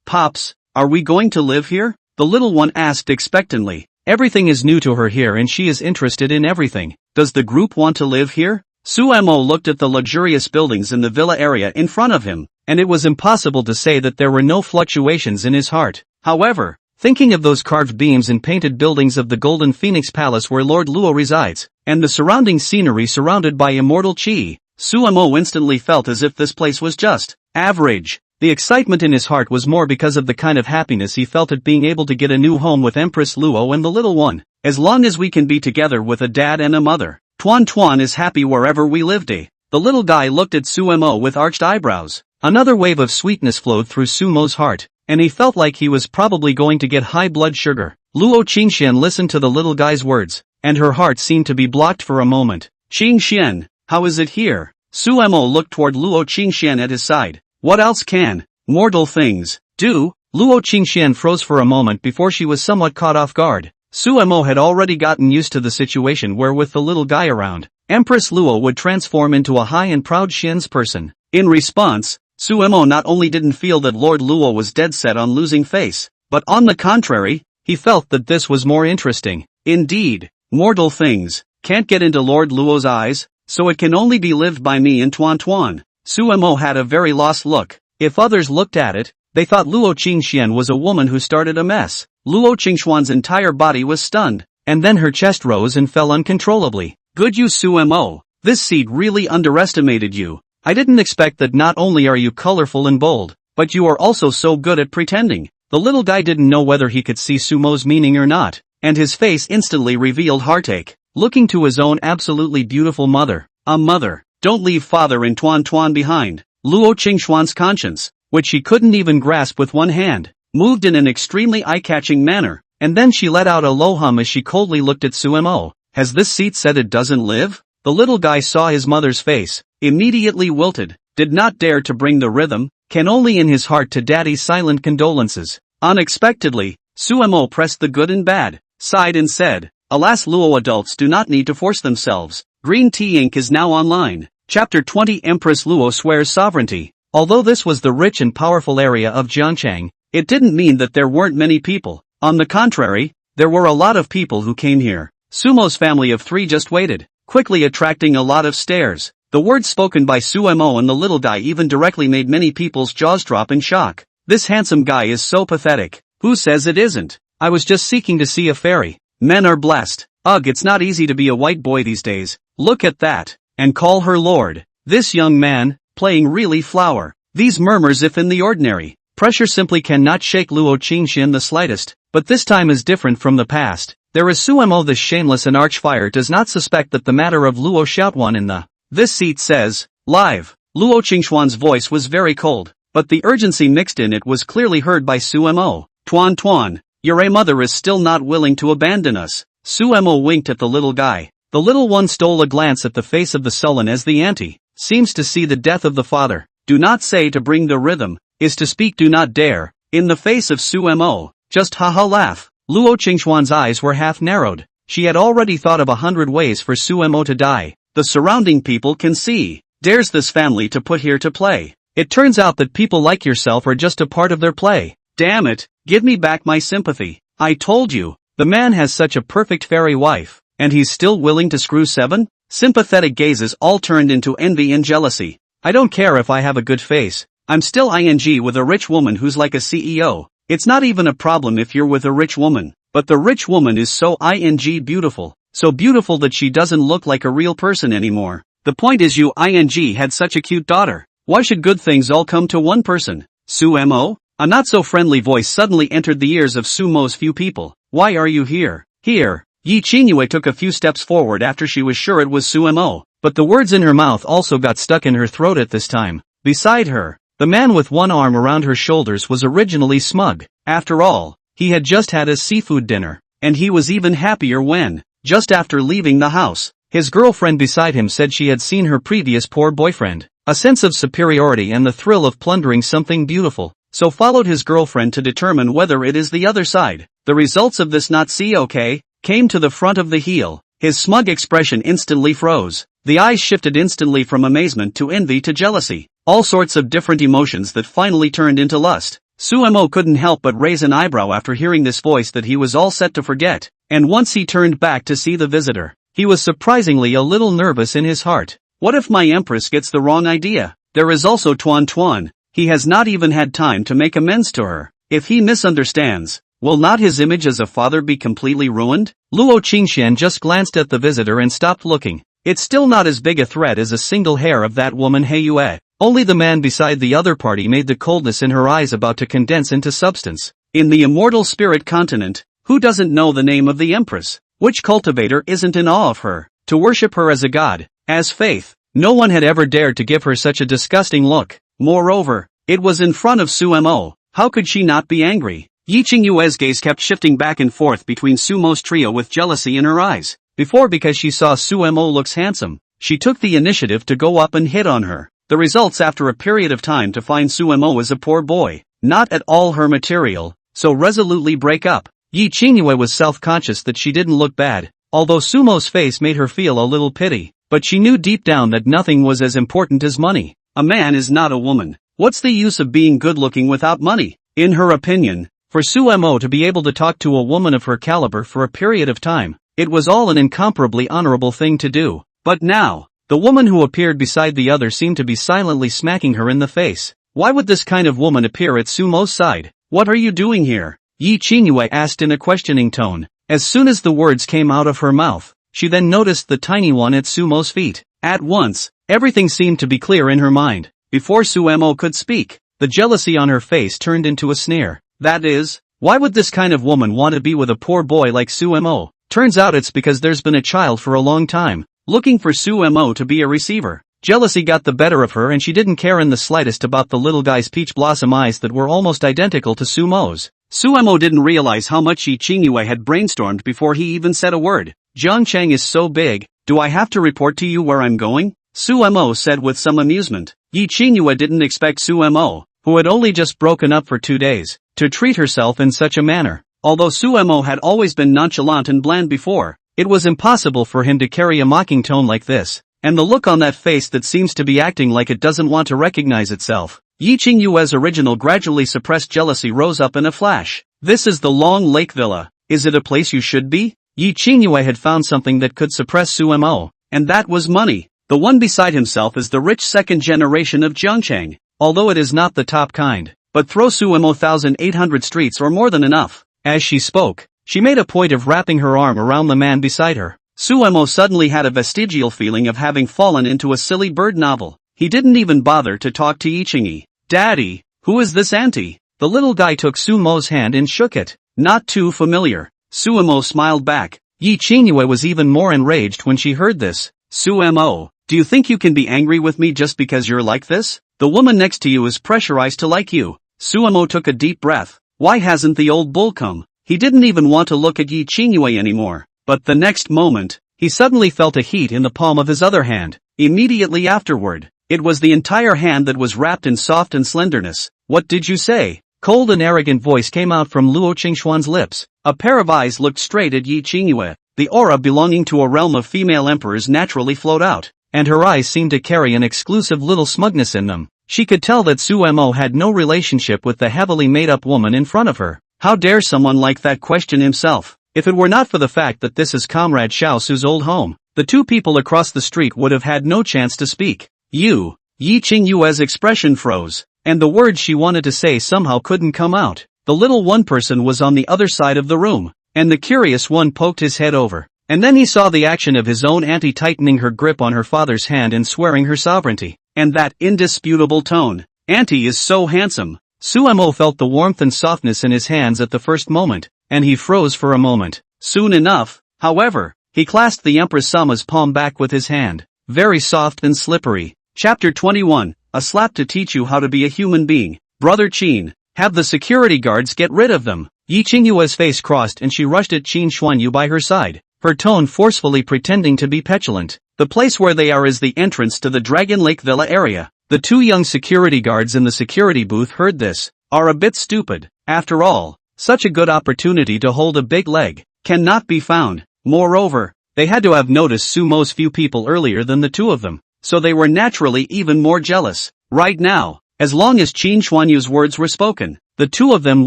Pops, are we going to live here? The little one asked expectantly. Everything is new to her here and she is interested in everything. Does the group want to live here? Sumo looked at the luxurious buildings in the villa area in front of him, and it was impossible to say that there were no fluctuations in his heart. However, thinking of those carved beams and painted buildings of the Golden Phoenix Palace where Lord Luo resides, and the surrounding scenery surrounded by immortal qi, Sumo instantly felt as if this place was just average. The excitement in his heart was more because of the kind of happiness he felt at being able to get a new home with Empress Luo and the little one. As long as we can be together with a dad and a mother, Tuan Tuan is happy wherever we live. The little guy looked at Sumo with arched eyebrows. Another wave of sweetness flowed through Sumo's heart, and he felt like he was probably going to get high blood sugar. Luo Qingxian listened to the little guy's words, and her heart seemed to be blocked for a moment. Qingxian, how is it here? Suemo looked toward Luo Qingxian at his side. What else can mortal things do? Luo Qingxian froze for a moment before she was somewhat caught off guard. Suemo had already gotten used to the situation where with the little guy around, Empress Luo would transform into a high and proud Xian's person. In response, Suemo not only didn't feel that Lord Luo was dead set on losing face, but on the contrary, he felt that this was more interesting. Indeed, mortal things can't get into Lord Luo's eyes, so it can only be lived by me and Tuan Tuan. Suemo had a very lost look. If others looked at it, they thought Luo Qingxian was a woman who started a mess. Luo Qingxuan's entire body was stunned, and then her chest rose and fell uncontrollably. Good you Suemo, this seed really underestimated you. I didn't expect that not only are you colorful and bold, but you are also so good at pretending. The little guy didn't know whether he could see Sumo's meaning or not, and his face instantly revealed heartache. Looking to his own absolutely beautiful mother. Mother, don't leave father and Tuan Tuan behind. Luo Qingxuan's conscience, which she couldn't even grasp with one hand, moved in an extremely eye-catching manner, and then she let out a low hum as she coldly looked at Suemo. Has this seat said it doesn't live? The little guy saw his mother's face, immediately wilted, did not dare to bring the rhythm, can only in his heart to daddy's silent condolences. Unexpectedly, Suemo pressed the good and bad, sighed and said, Alas Luo, adults do not need to force themselves. Green Tea Ink is now online. Chapter 20 Empress Luo swears sovereignty. Although this was the rich and powerful area of Jiangchang, it didn't mean that there weren't many people. On the contrary, there were a lot of people who came here. Sumo's family of 3 just waited, quickly attracting a lot of stares. The words spoken by Suemo and the little guy even directly made many people's jaws drop in shock. This handsome guy is so pathetic. Who says it isn't? I was just seeking to see a fairy. Men are blessed. Ugh, it's not easy to be a white boy these days. Look at that. And call her lord. This young man, playing really flower. These murmurs if in the ordinary. Pressure simply cannot shake Luo Qingxian the slightest, but this time is different from the past. There is Suemo the shameless and archfire does not suspect that the matter of Luo Xiaotuan in the this seat says, live. Luo Qingxuan's voice was very cold, but the urgency mixed in it was clearly heard by Suemo. Tuan Tuan, your mother is still not willing to abandon us. Suemo winked at the little guy. The little one stole a glance at the face of the sullen as the auntie seems to see the death of the father. Do not say to bring the rhythm, is to speak do not dare. In the face of Suemo, just haha laugh. Luo Qingxuan's eyes were half narrowed. She had already thought of 100 ways for Suemo to die. The surrounding people can see. Dares this family to put here to play. It turns out that people like yourself are just a part of their play. Damn it, give me back my sympathy. I told you, the man has such a perfect fairy wife, and he's still willing to screw 7? Sympathetic gazes all turned into envy and jealousy. I don't care if I have a good face. I'm still ing with a rich woman who's like a CEO. It's not even a problem if you're with a rich woman, but the rich woman is so ing beautiful, so beautiful that she doesn't look like a real person anymore. The point is you ing had such a cute daughter. Why should good things all come to one person? Suemo? A not-so-friendly voice suddenly entered the ears of Sumo's few people. Why are you here? Here. Yi Qingyue took a few steps forward after she was sure it was Suemo, but the words in her mouth also got stuck in her throat at this time. Beside her, the man with one arm around her shoulders was originally smug. After all, he had just had his seafood dinner, and he was even happier when, just after leaving the house, his girlfriend beside him said she had seen her previous poor boyfriend. A sense of superiority and the thrill of plundering something beautiful. So followed his girlfriend to determine whether it is the other side. The results of this not see okay, came to the front of the heel. His smug expression instantly froze. The eyes shifted instantly from amazement to envy to jealousy. All sorts of different emotions that finally turned into lust. Suemo couldn't help but raise an eyebrow after hearing this voice that he was all set to forget. And once he turned back to see the visitor, he was surprisingly a little nervous in his heart. What if my empress gets the wrong idea? There is also Tuan Tuan. He has not even had time to make amends to her. If he misunderstands, will not his image as a father be completely ruined? Luo Qingxian just glanced at the visitor and stopped looking. It's still not as big a threat as a single hair of that woman Heiyue. Only the man beside the other party made the coldness in her eyes about to condense into substance. In the immortal spirit continent, who doesn't know the name of the empress? Which cultivator isn't in awe of her? To worship her as a god, as faith, no one had ever dared to give her such a disgusting look. Moreover, it was in front of Suemo. How could she not be angry? Yi Qingyue's gaze kept shifting back and forth between Sumo's trio with jealousy in her eyes. before because she saw Suemo looks handsome. She took the initiative to go up and hit on her. The results after a period of time to find Suemo is a poor boy, not at all her material, so resolutely break up. Yi Qingyue was self-conscious that she didn't look bad, although Sumo's face made her feel a little pity, but she knew deep down that nothing was as important as money. A man is not a woman. What's the use of being good-looking without money? In her opinion, for Suemo to be able to talk to a woman of her caliber for a period of time, it was all an incomparably honorable thing to do. But now, the woman who appeared beside the other seemed to be silently smacking her in the face. Why would this kind of woman appear at Sumo's side? What are you doing here? Yi Qingyue asked in a questioning tone. As soon as the words came out of her mouth, she then noticed the tiny one at Sumo's feet. At once, everything seemed to be clear in her mind. Before Suemo could speak, the jealousy on her face turned into a sneer. That is, why would this kind of woman want to be with a poor boy like Suemo? Turns out it's because there's been a child for a long time, looking for Suemo to be a receiver. Jealousy got the better of her and she didn't care in the slightest about the little guy's peach blossom eyes that were almost identical to Sumo's. Suemo didn't realize how much Yi Qingyue had brainstormed before he even said a word. Jiangcheng is so big, do I have to report to you where I'm going? Suemo said with some amusement. Yi Qingyue didn't expect Suemo, who had only just broken up for 2 days, to treat herself in such a manner. Although Suemo had always been nonchalant and bland before, it was impossible for him to carry a mocking tone like this, and the look on that face that seems to be acting like it doesn't want to recognize itself. Yi Qingyue's original gradually suppressed jealousy rose up in a flash. This is the Long Lake Villa. Is it a place you should be? Yi Qingyue had found something that could suppress Suemo, and that was money. The one beside himself is the rich second generation of Jiangcheng, although it is not the top kind. But throw Suemo 1,800 streets or more than enough. As she spoke, she made a point of wrapping her arm around the man beside her. Suemo suddenly had a vestigial feeling of having fallen into a silly bird novel. He didn't even bother to talk to Yi Qingyi. Daddy, who is this auntie? The little guy took Sumo's hand and shook it. Not too familiar. Suemo smiled back. Yi Qingyue was even more enraged when she heard this. Suemo, do you think you can be angry with me just because you're like this? The woman next to you is pressurized to like you. Suemo took a deep breath. Why hasn't the old bull come? He didn't even want to look at Yi Qingyue anymore. But the next moment, he suddenly felt a heat in the palm of his other hand. Immediately afterward, it was the entire hand that was wrapped in soft and slenderness. What did you say? Cold and arrogant voice came out from Luo Qingxuan's lips. A pair of eyes looked straight at Yi Qingyue. The aura belonging to a realm of female emperors naturally flowed out, and her eyes seemed to carry an exclusive little smugness in them. She could tell that Suemo had no relationship with the heavily made-up woman in front of her. How dare someone like that question himself? If it were not for the fact that this is Comrade Xiao Su's old home, the two people across the street would have had no chance to speak. Yi Qingyue's expression froze, and the words she wanted to say somehow couldn't come out. The little one person was on the other side of the room, and the curious one poked his head over. And then he saw the action of his own auntie tightening her grip on her father's hand and swearing her sovereignty. And that indisputable tone. Auntie is so handsome. Suemo felt the warmth and softness in his hands at the first moment, and he froze for a moment. Soon enough, however, he clasped the Empress Sama's palm back with his hand. Very soft and slippery. Chapter 21, a slap to teach you how to be a human being. Brother Qin, have the security guards get rid of them. Yi Qingyue's face crossed and she rushed at Qin Xuanyu by her side, her tone forcefully pretending to be petulant. The place where they are is the entrance to the Dragon Lake Villa area. The two young security guards in the security booth heard this, are a bit stupid. After all, such a good opportunity to hold a big leg cannot be found. Moreover, they had to have noticed Sumo's few people earlier than the two of them, so they were naturally even more jealous. Right now, as long as Qin Xuanyu's words were spoken, the two of them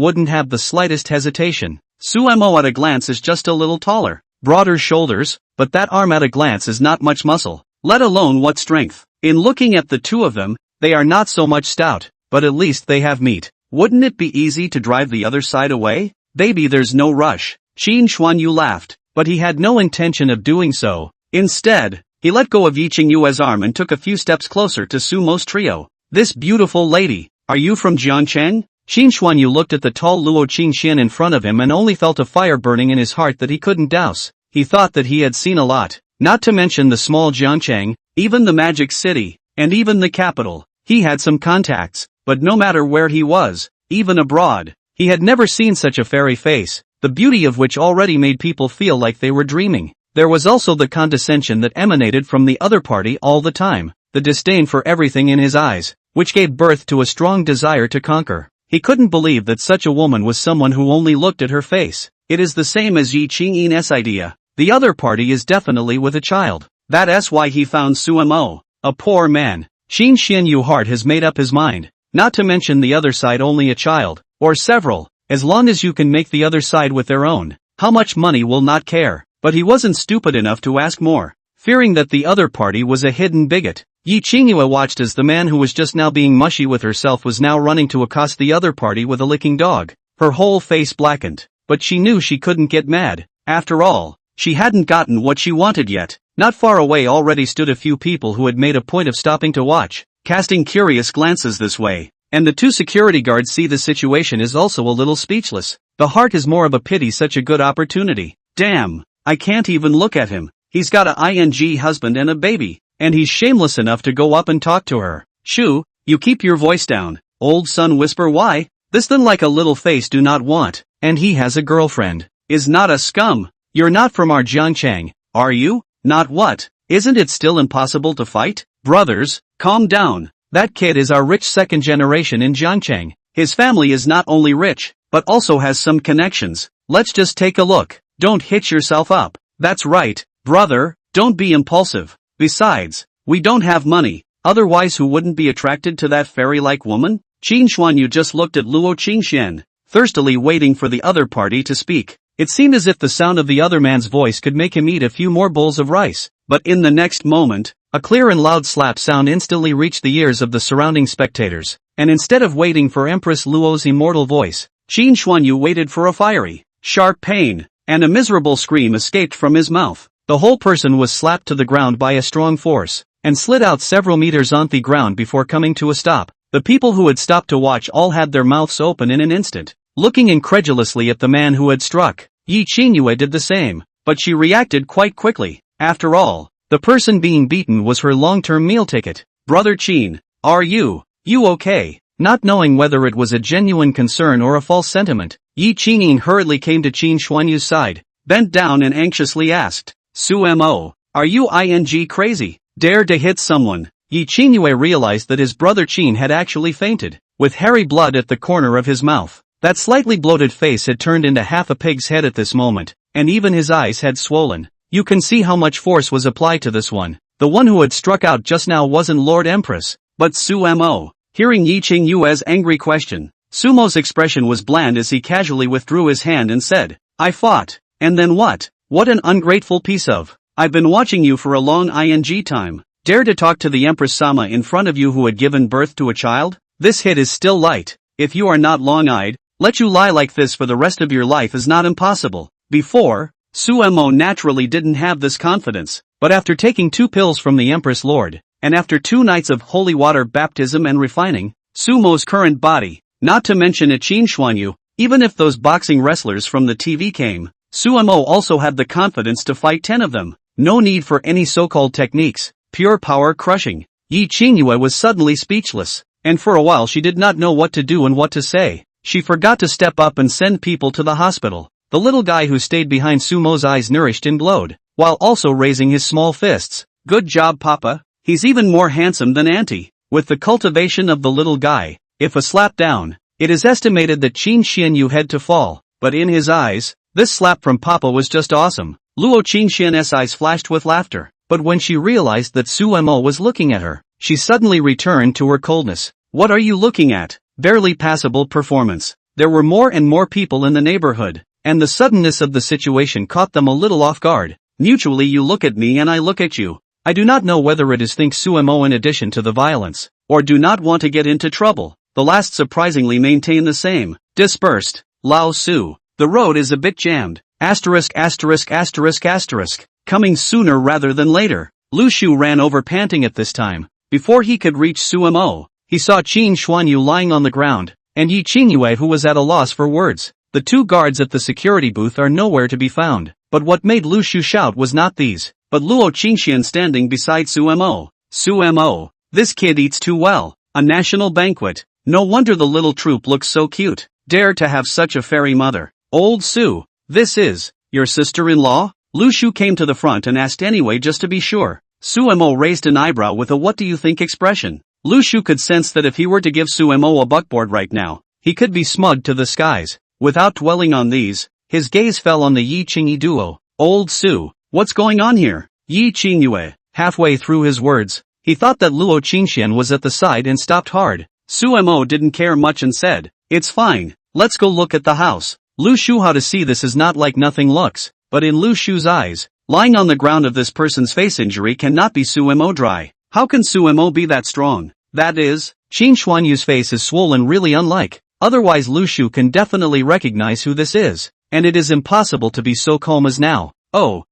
wouldn't have the slightest hesitation. Suemo at a glance is just a little taller, broader shoulders, but that arm at a glance is not much muscle, let alone what strength. In looking at the two of them, they are not so much stout, but at least they have meat. Wouldn't it be easy to drive the other side away? Baby, there's no rush. Qin Xuanyu laughed, but he had no intention of doing so. Instead, he let go of Yi Qingyue's arm and took a few steps closer to Sumo's trio. This beautiful lady, are you from Jiangcheng? Qin Xuanyu looked at the tall Luo Qingxian in front of him and only felt a fire burning in his heart that he couldn't douse. He thought that he had seen a lot, not to mention the small Jiangcheng, even the Magic City, and even the capital. He had some contacts, but no matter where he was, even abroad, he had never seen such a fairy face, the beauty of which already made people feel like they were dreaming. There was also the condescension that emanated from the other party all the time, the disdain for everything in his eyes, which gave birth to a strong desire to conquer. He couldn't believe that such a woman was someone who only looked at her face. It is the same as Yi Ching-in's idea. The other party is definitely with a child. That's why he found Sumo. A poor man. Qin Xianyu's heart has made up his mind. Not to mention the other side only a child, or several, as long as you can make the other side with their own. How much money will not care? But he wasn't stupid enough to ask more. Fearing that the other party was a hidden bigot, Yi Qingyu watched as the man who was just now being mushy with herself was now running to accost the other party with a licking dog. Her whole face blackened, but she knew she couldn't get mad. After all, she hadn't gotten what she wanted yet. Not far away already stood a few people who had made a point of stopping to watch, casting curious glances this way. And the two security guards see the situation is also a little speechless. The heart is more of a pity such a good opportunity. Damn, I can't even look at him. He's got a ing husband and a baby, and he's shameless enough to go up and talk to her. Shoo, you keep your voice down, old son whisper why? This then like a little face do not want, and he has a girlfriend. Is not a scum. You're not from our Jiangchang, are you? Not what? Isn't it still impossible to fight? Brothers, calm down. That kid is our rich second generation in Jiangchang. His family is not only rich, but also has some connections. Let's just take a look. Don't hitch yourself up. That's right, brother, don't be impulsive. Besides, we don't have money, otherwise who wouldn't be attracted to that fairy-like woman? Qin Xuanyu just looked at Luo Qingxian, thirstily waiting for the other party to speak. It seemed as if the sound of the other man's voice could make him eat a few more bowls of rice, but in the next moment, a clear and loud slap sound instantly reached the ears of the surrounding spectators, and instead of waiting for Empress Luo's immortal voice, Qin Xuanyu waited for a fiery, sharp pain, and a miserable scream escaped from his mouth. The whole person was slapped to the ground by a strong force, and slid out several meters on the ground before coming to a stop. The people who had stopped to watch all had their mouths open in an instant, looking incredulously at the man who had struck. Yi Qingyue did the same, but she reacted quite quickly. After all, the person being beaten was her long-term meal ticket. Brother Qin, are you okay? Not knowing whether it was a genuine concern or a false sentiment, Yi Qingyin hurriedly came to Qin Xuanyu's side, bent down and anxiously asked, Sumo, are you ing crazy? Dare to hit someone? Yi Qingyue realized that his brother Qin had actually fainted, with hairy blood at the corner of his mouth. That slightly bloated face had turned into half a pig's head at this moment, and even his eyes had swollen. You can see how much force was applied to this one. The one who had struck out just now wasn't Lord Empress, but Sumo. Hearing Yi Qingyue's angry question, Sumo's expression was bland as he casually withdrew his hand and said, I fought, and then what? What an ungrateful piece of. I've been watching you for a long ing time. Dare to talk to the Empress Sama in front of you who had given birth to a child? This hit is still light. If you are not long-eyed, let you lie like this for the rest of your life is not impossible. Before, Sumo naturally didn't have this confidence, but after taking 2 pills from the Empress Lord, and after 2 nights of holy water baptism and refining, Sumo's current body, not to mention a Qin Xuanyu, even if those boxing wrestlers from the TV came, Sumo also had the confidence to fight 10 of them. No need for any so-called techniques, pure power crushing. Yi Qingyue was suddenly speechless, and for a while she did not know what to do and what to say. She forgot to step up and send people to the hospital. The little guy who stayed behind Sumo's eyes nourished and glowed, while also raising his small fists. Good job, Papa. He's even more handsome than Auntie. With the cultivation of the little guy, if a slap down, it is estimated that Qin Xianyu had to fall, but in his eyes, this slap from Papa was just awesome. Luo Qingxian's eyes flashed with laughter, but when she realized that Sumo was looking at her, she suddenly returned to her coldness. What are you looking at? Barely passable performance. There were more and more people in the neighborhood, and the suddenness of the situation caught them a little off guard. Mutually you look at me and I look at you. I do not know whether it is think Sumo in addition to the violence, or do not want to get into trouble. The last surprisingly maintain the same. Dispersed. Lao Su. The road is a bit jammed. Asterisk asterisk asterisk asterisk. Coming sooner rather than later. Lu Shu ran over panting at this time. Before he could reach Sumo, he saw Qin Xuanyu lying on the ground, and Yi Qingyue who was at a loss for words. The 2 guards at the security booth are nowhere to be found, but what made Lu Shu shout was not these, but Luo Qingxian standing beside Sumo. Sumo, this kid eats too well. A national banquet. No wonder the little troop looks so cute. Dare to have such a fairy mother. Old Su, this is your sister-in-law? Lu Shu came to the front and asked anyway just to be sure. Suemo raised an eyebrow with a what do you think expression. Lu Shu could sense that if he were to give Suemo a buckboard right now, he could be smug to the skies. Without dwelling on these, his gaze fell on the Yi Qingyi duo. Old Su, what's going on here? Yi Qingyue, halfway through his words, he thought that Luo Qingxian was at the side and stopped hard. Suemo didn't care much and said, it's fine, let's go look at the house. Lu Shu how to see this is not like nothing looks, but in Lu Shu's eyes, lying on the ground of this person's face injury cannot be Suemo dry. How can Suemo be that strong? That is, Qin Xuanyu's face is swollen really unlike, otherwise Lu Shu can definitely recognize who this is, and it is impossible to be so calm as now. Oh,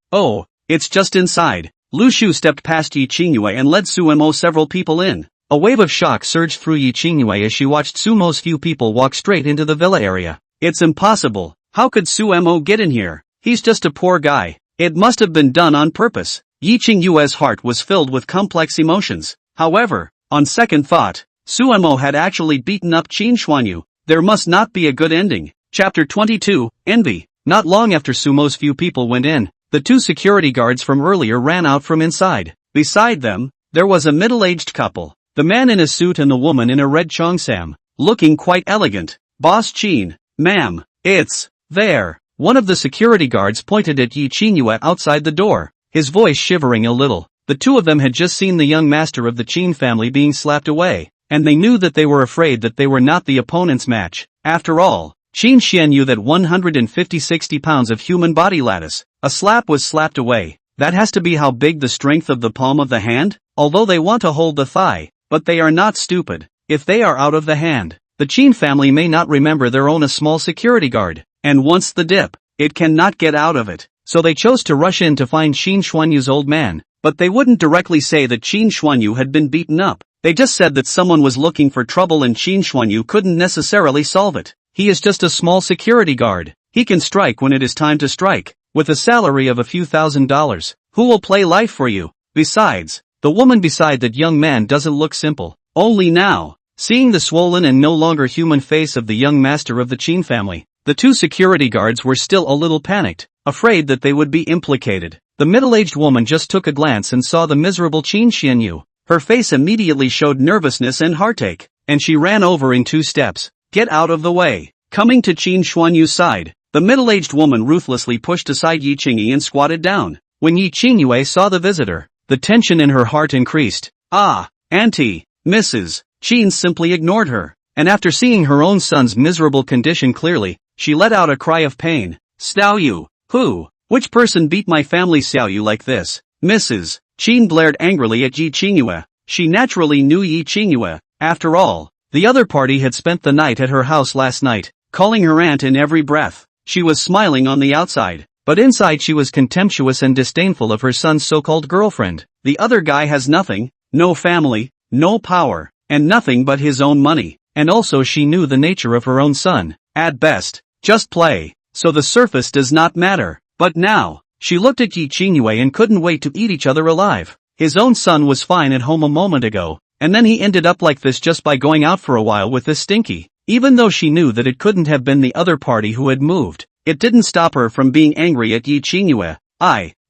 it's just inside. Lu Shu stepped past Yi Qingyue and led Suemo several people in. A wave of shock surged through Yi Qingyue as she watched Sumo's few people walk straight into the villa area. It's impossible. How could Suemo get in here? He's just a poor guy. It must have been done on purpose. Yi Qingyue's heart was filled with complex emotions. However, on second thought, Suemo had actually beaten up Qin Xuanyu. There must not be a good ending. Chapter 22, Envy. Not long after Sumo's few people went in, the two security guards from earlier ran out from inside. Beside them, there was a middle-aged couple. The man in a suit and the woman in a red cheongsam, looking quite elegant. Boss Qin, ma'am, it's there. One of the security guards pointed at Yi Qingyue outside the door, his voice shivering a little. The two of them had just seen the young master of the Qin family being slapped away, and they knew that they were afraid that they were not the opponent's match. After all, Qin Xian knew that 150-60 pounds of human body lattice, a slap was slapped away. That has to be how big the strength of the palm of the hand? Although they want to hold the thigh, but they are not stupid. If they are out of the hand, the Qin family may not remember their own a small security guard, and once the dip, it cannot get out of it. So they chose to rush in to find Qin Xuanyu's old man, but they wouldn't directly say that Qin Xuanyu had been beaten up. They just said that someone was looking for trouble and Qin Xuanyu couldn't necessarily solve it. He is just a small security guard. He can strike when it is time to strike, with a salary of a few $1,000s. Who will play life for you? Besides, the woman beside that young man doesn't look simple. Only now, seeing the swollen and no longer human face of the young master of the Qin family, the two security guards were still a little panicked, afraid that they would be implicated. The middle-aged woman just took a glance and saw the miserable Qin Xianyu. Her face immediately showed nervousness and heartache, and she ran over in 2 steps. Get out of the way. Coming to Qin Xuanyu's side, the middle-aged woman ruthlessly pushed aside Yi Qingyi and squatted down. When Yi Qingyue saw the visitor, the tension in her heart increased. Ah, Auntie, Mrs. Qin simply ignored her, and after seeing her own son's miserable condition clearly, she let out a cry of pain. Xiaoyu, who? Which person beat my family Xiaoyu like this? Mrs. Qin blared angrily at Yi Qingyue. She naturally knew Yi Qingyue. After all, the other party had spent the night at her house last night, calling her aunt in every breath. She was smiling on the outside, but inside she was contemptuous and disdainful of her son's so-called girlfriend. The other guy has nothing, no family, no power, and nothing but his own money. And also she knew the nature of her own son. At best, just play, so the surface does not matter. But now, she looked at Yi Qingyue and couldn't wait to eat each other alive. His own son was fine at home a moment ago, and then he ended up like this just by going out for a while with this stinky. Even though she knew that it couldn't have been the other party who had moved, it didn't stop her from being angry at Yi Qingyue.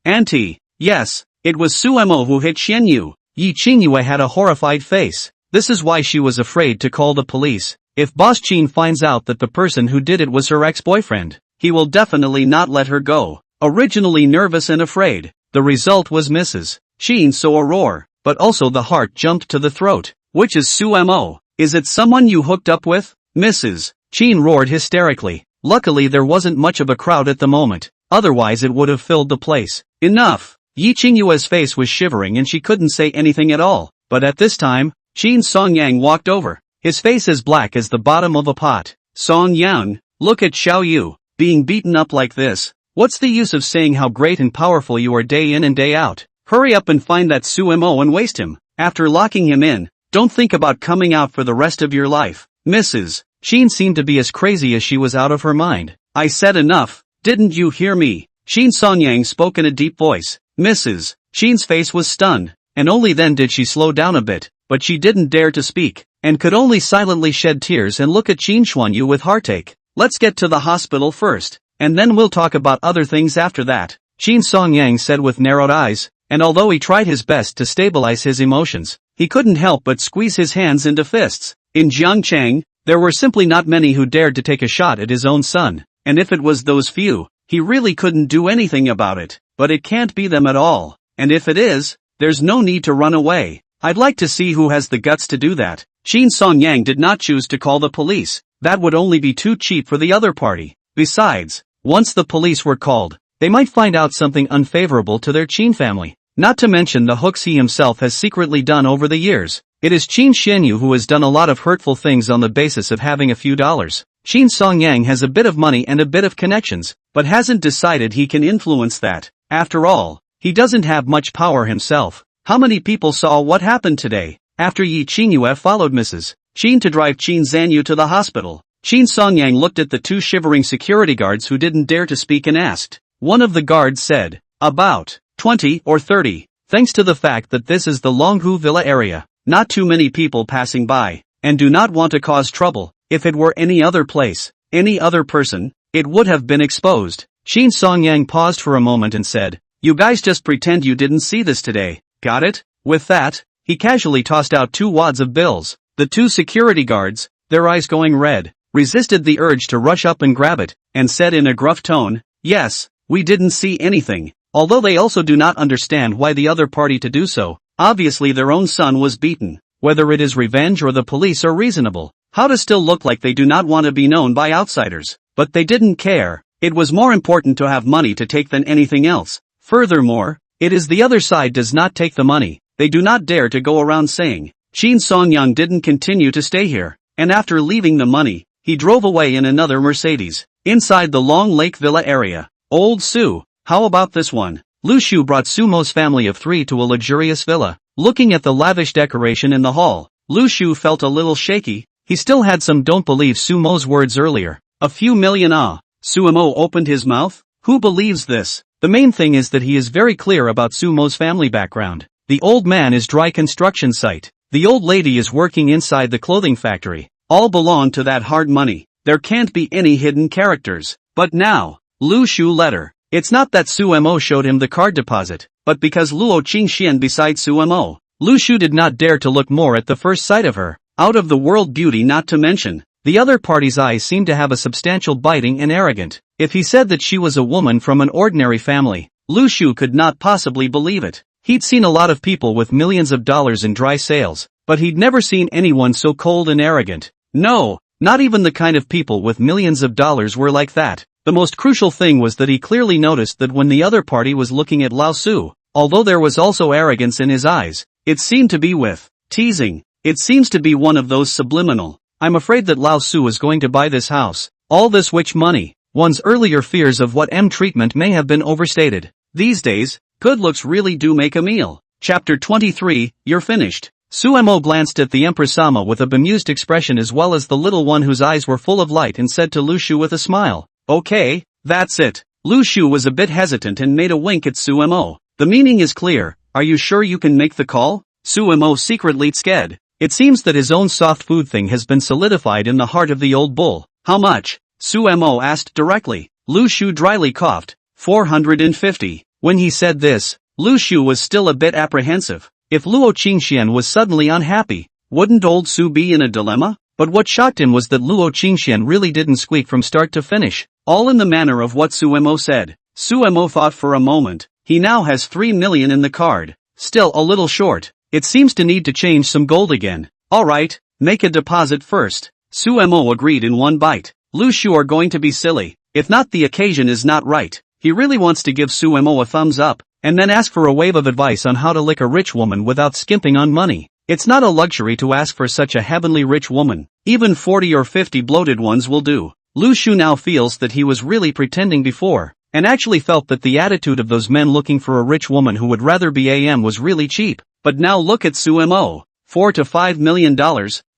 Auntie, yes, it was Suemo who hit Xianyu. Yi Qingyue had a horrified face. This is why she was afraid to call the police. If Boss Qin finds out that the person who did it was her ex-boyfriend, he will definitely not let her go. Originally nervous and afraid, the result was Mrs. Qin saw a roar, but also the heart jumped to the throat. Which is Suemo? Is it someone you hooked up with? Mrs. Qin roared hysterically. Luckily there wasn't much of a crowd at the moment, otherwise it would have filled the place. Enough! Yi Qingyue's face was shivering and she couldn't say anything at all, but at this time, Qin Songyang walked over, his face as black as the bottom of a pot. Songyang, look at Xiaoyu, being beaten up like this. What's the use of saying how great and powerful you are day in and day out? Hurry up and find that Suemo and waste him. After locking him in, don't think about coming out for the rest of your life. Mrs. Qin seemed to be as crazy as she was out of her mind. I said enough, didn't you hear me? Qin Songyang spoke in a deep voice. Mrs. Qin's face was stunned, and only then did she slow down a bit, but she didn't dare to speak, and could only silently shed tears and look at Qin Xuanyu with heartache. Let's get to the hospital first, and then we'll talk about other things after that. Qin Songyang said with narrowed eyes, and although he tried his best to stabilize his emotions, he couldn't help but squeeze his hands into fists. In Jiangchang, there were simply not many who dared to take a shot at his own son, and if it was those few, he really couldn't do anything about it. But it can't be them at all, and if it is, there's no need to run away. I'd like to see who has the guts to do that. Qin Songyang did not choose to call the police. That would only be too cheap for the other party. Besides, once the police were called, they might find out something unfavorable to their Qin family. Not to mention the hooks he himself has secretly done over the years. It is Qin Xianyu who has done a lot of hurtful things on the basis of having a few dollars. Qin Songyang has a bit of money and a bit of connections, but hasn't decided he can influence that. After all, he doesn't have much power himself. How many people saw what happened today? After Yi Qingyue followed Mrs. Qin to drive Qin Zanyu to the hospital, Qin Songyang looked at the two shivering security guards who didn't dare to speak and asked. One of the guards said, about 20 or 30. Thanks to the fact that this is the Longhu Villa area, not too many people passing by, and do not want to cause trouble. If it were any other place, any other person, it would have been exposed. Qin Songyang paused for a moment and said, you guys just pretend you didn't see this today, got it? With that, he casually tossed out 2 wads of bills. The 2 security guards, their eyes going red, resisted the urge to rush up and grab it, and said in a gruff tone, yes, we didn't see anything. Although they also do not understand why the other party to do so. Obviously their own son was beaten. Whether it is revenge or the police are reasonable. How to still look like they do not want to be known by outsiders. But they didn't care. It was more important to have money to take than anything else. Furthermore, it is the other side does not take the money. They do not dare to go around saying. Qin Songyang didn't continue to stay here, and after leaving the money, he drove away in another Mercedes. Inside the Long Lake Villa area. Old Su, how about this one? Lu Shu brought Sumo's family of 3 to a luxurious villa. Looking at the lavish decoration in the hall, Lu Shu felt a little shaky. He still had some don't believe Sumo's words earlier. A few million Sumo opened his mouth? Who believes this? The main thing is that he is very clear about Sumo's family background. The old man is dry construction site. The old lady is working inside the clothing factory. All belong to that hard money. There can't be any hidden characters. But now, Lu Shu letter. It's not that Sumo showed him the card deposit, but because Luo Qingxian beside Sumo. Lu Shu did not dare to look more at the first sight of her. Out of the world beauty not to mention. The other party's eyes seemed to have a substantial biting and arrogant. If he said that she was a woman from an ordinary family, Lu Shu could not possibly believe it. He'd seen a lot of people with millions of dollars in dry sales, but he'd never seen anyone so cold and arrogant. No, not even the kind of people with millions of dollars were like that. The most crucial thing was that he clearly noticed that when the other party was looking at Lao Su, although there was also arrogance in his eyes, it seemed to be with teasing. It seems to be one of those subliminal. I'm afraid that Lao Su is going to buy this house. All this witch money. One's earlier fears of what treatment may have been overstated. These days, good looks really do make a meal. Chapter 23, You're finished. Sumo glanced at the Empress Sama with a bemused expression as well as the little one whose eyes were full of light and said to Lu Shu with a smile, okay, that's it. Lu Shu was a bit hesitant and made a wink at Sumo. The meaning is clear. Are you sure you can make the call? Sumo secretly scared. It seems that his own soft food thing has been solidified in the heart of the old bull. How much? Sumo asked directly. Lu Shu dryly coughed. 450. When he said this, Lu Shu was still a bit apprehensive. If Luo Qingxian was suddenly unhappy, wouldn't old Su be in a dilemma? But what shocked him was that Luo Qingxian really didn't squeak from start to finish, all in the manner of what Sumo said. Sumo thought for a moment. He now has 3 million in the card. Still a little short. It seems to need to change some gold again. Alright, make a deposit first. Sumo agreed in one bite. Lu Shu are going to be silly. If not, the occasion is not right. He really wants to give Sumo a thumbs up, and then ask for a wave of advice on how to lick a rich woman without skimping on money. It's not a luxury to ask for such a heavenly rich woman. Even 40 or 50 bloated ones will do. Lu Shu now feels that he was really pretending before, and actually felt that the attitude of those men looking for a rich woman who would rather be was really cheap. But now look at Sumo. $4 to $5 million.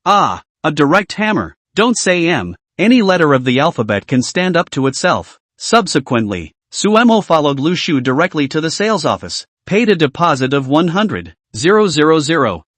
Ah, a direct hammer. Don't say M. Any letter of the alphabet can stand up to itself. Subsequently, Sumo followed Lu Shu directly to the sales office, paid a deposit of 100,000.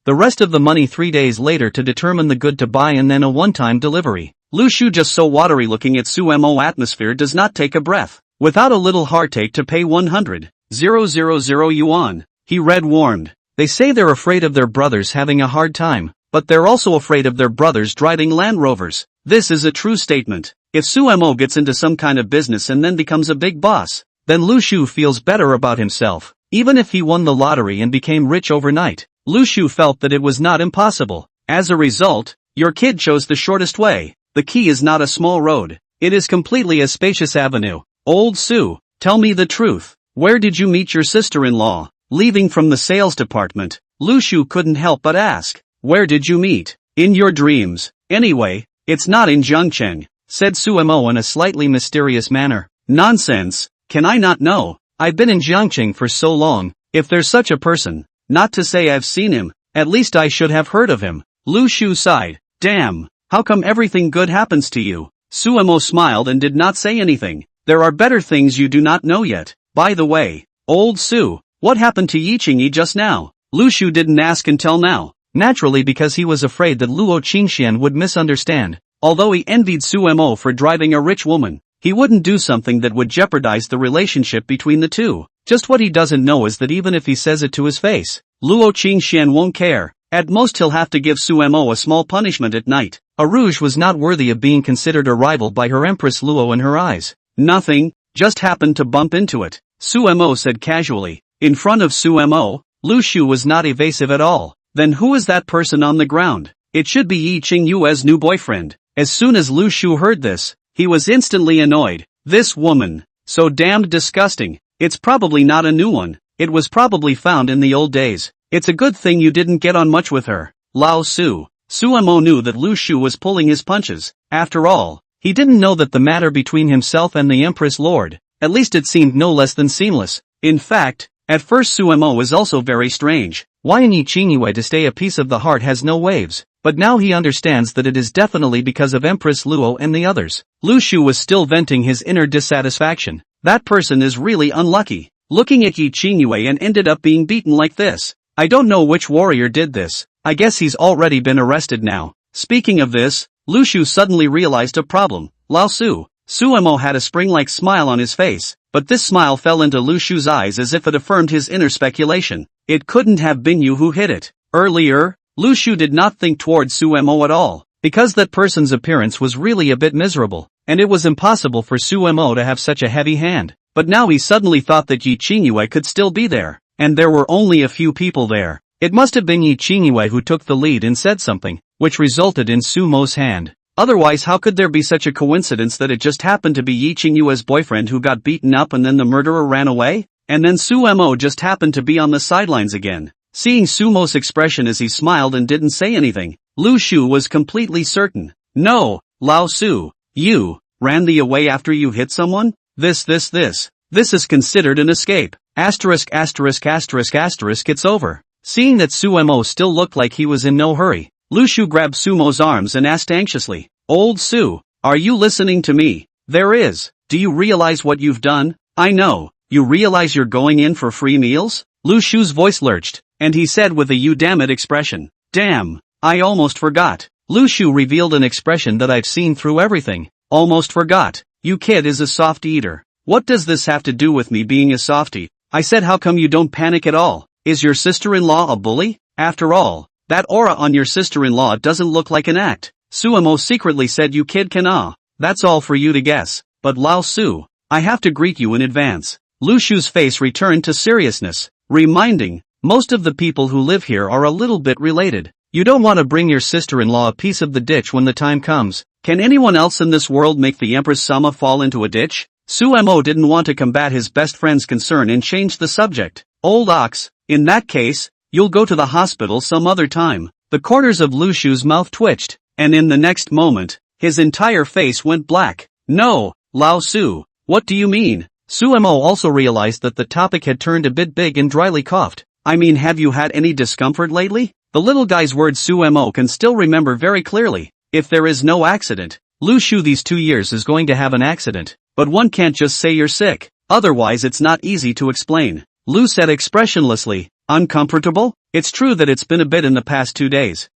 The rest of the money 3 days later to determine the good to buy and then a one-time delivery. Lu Shu just so watery looking at Sumo atmosphere does not take a breath. without a little heartache to pay 100,000 yuan. He read warmed. They say they're afraid of their brothers having a hard time, but they're also afraid of their brothers driving Land Rovers. This is a true statement. If Suemo gets into some kind of business and then becomes a big boss, then Lu Shu feels better about himself. Even if he won the lottery and became rich overnight, Lu Shu felt that it was not impossible. As a result, your kid chose the shortest way. The key is not a small road. It is completely a spacious avenue. Old Su, tell me the truth. Where did you meet your sister-in-law? Leaving from the sales department, Lu Shu couldn't help but ask. Where did you meet? In your dreams. Anyway, it's not in Zhengcheng, said Suemo in a slightly mysterious manner. Nonsense. Can I not know? I've been in Jiangqing for so long. If there's such a person, not to say I've seen him, at least I should have heard of him. Lu Shu sighed. Damn, how come everything good happens to you? Suemo smiled and did not say anything. There are better things you do not know yet. By the way, old Su, what happened to Yiqingyi just now? Lu Shu didn't ask until now, naturally because he was afraid that Luo Qingxian would misunderstand. Although he envied Suemo for driving a rich woman, he wouldn't do something that would jeopardize the relationship between the two. Just what he doesn't know is that even if he says it to his face, Luo Qingxian won't care. At most he'll have to give Suemo a small punishment at night. A rouge was not worthy of being considered a rival by her Empress Luo in her eyes. Nothing, just happened to bump into it, Suemo said casually. In front of Suemo, Lu Shu was not evasive at all. Then who is that person on the ground? It should be Yi Qingyue's new boyfriend. As soon as Lu Shu heard this, he was instantly annoyed. This woman, so damned disgusting. It's probably not a new one. It was probably found in the old days. It's a good thing you didn't get on much with her. Lao Su. Suemo knew that Lu Shu was pulling his punches. After all, he didn't know that the matter between himself and the Empress Lord, at least it seemed no less than seamless. In fact, at first Suemo was also very strange. Why in Yiqingyue to stay a piece of the heart has no waves? But now he understands that it is definitely because of Empress Luo and the others. Lu Shu was still venting his inner dissatisfaction. That person is really unlucky. Looking at Yi Qingyue and ended up being beaten like this. I don't know which warrior did this. I guess he's already been arrested now. Speaking of this, Lu Shu suddenly realized a problem. Lao Su. Suemo had a spring-like smile on his face, but this smile fell into Lu Shu's eyes as if it affirmed his inner speculation. It couldn't have been you who hit it. Earlier, Lu Shu did not think towards Suemo at all, because that person's appearance was really a bit miserable, and it was impossible for Suemo to have such a heavy hand. But now he suddenly thought that Yi Qingyue could still be there, and there were only a few people there. It must have been Yi Qingyue who took the lead and said something, which resulted in Sumo's hand. Otherwise how could there be such a coincidence that it just happened to be Yi Qingyue's boyfriend who got beaten up and then the murderer ran away? And then Suemo just happened to be on the sidelines again. Seeing Sumo's expression as he smiled and didn't say anything, Lu Shu was completely certain. No, Lao Su, you ran the away after you hit someone? This is considered an escape. It's over. Seeing that Suemo still looked like he was in no hurry, Lu Shu grabbed Sumo's arms and asked anxiously, Old Su, are you listening to me? There is. Do you realize what you've done? I know. You realize you're going in for free meals? Lu Shu's voice lurched, and he said with a you damn it expression. Damn, I almost forgot. Lu Shu revealed an expression that I've seen through everything. Almost forgot. You kid is a soft eater. What does this have to do with me being a softie? I said how come you don't panic at all? Is your sister-in-law a bully? After all, that aura on your sister-in-law doesn't look like an act. Suemo secretly said you kid can That's all for you to guess. But Lao Su, I have to greet you in advance. Lu Shu's face returned to seriousness, reminding, most of the people who live here are a little bit related. You don't want to bring your sister-in-law a piece of the ditch when the time comes. Can anyone else in this world make the Empress Sama fall into a ditch? Suemo didn't want to combat his best friend's concern and change the subject. Old ox, in that case, you'll go to the hospital some other time. The corners of Lu Shu's mouth twitched, and in the next moment, his entire face went black. No, Lao Su, what do you mean? Suemo also realized that the topic had turned a bit big and dryly coughed. I mean, have you had any discomfort lately? The little guy's words Suemo can still remember very clearly. If there is no accident, Lu Shu these 2 years is going to have an accident. But one can't just say you're sick, otherwise it's not easy to explain. Lu said expressionlessly, uncomfortable? It's true that it's been a bit in the past 2 days.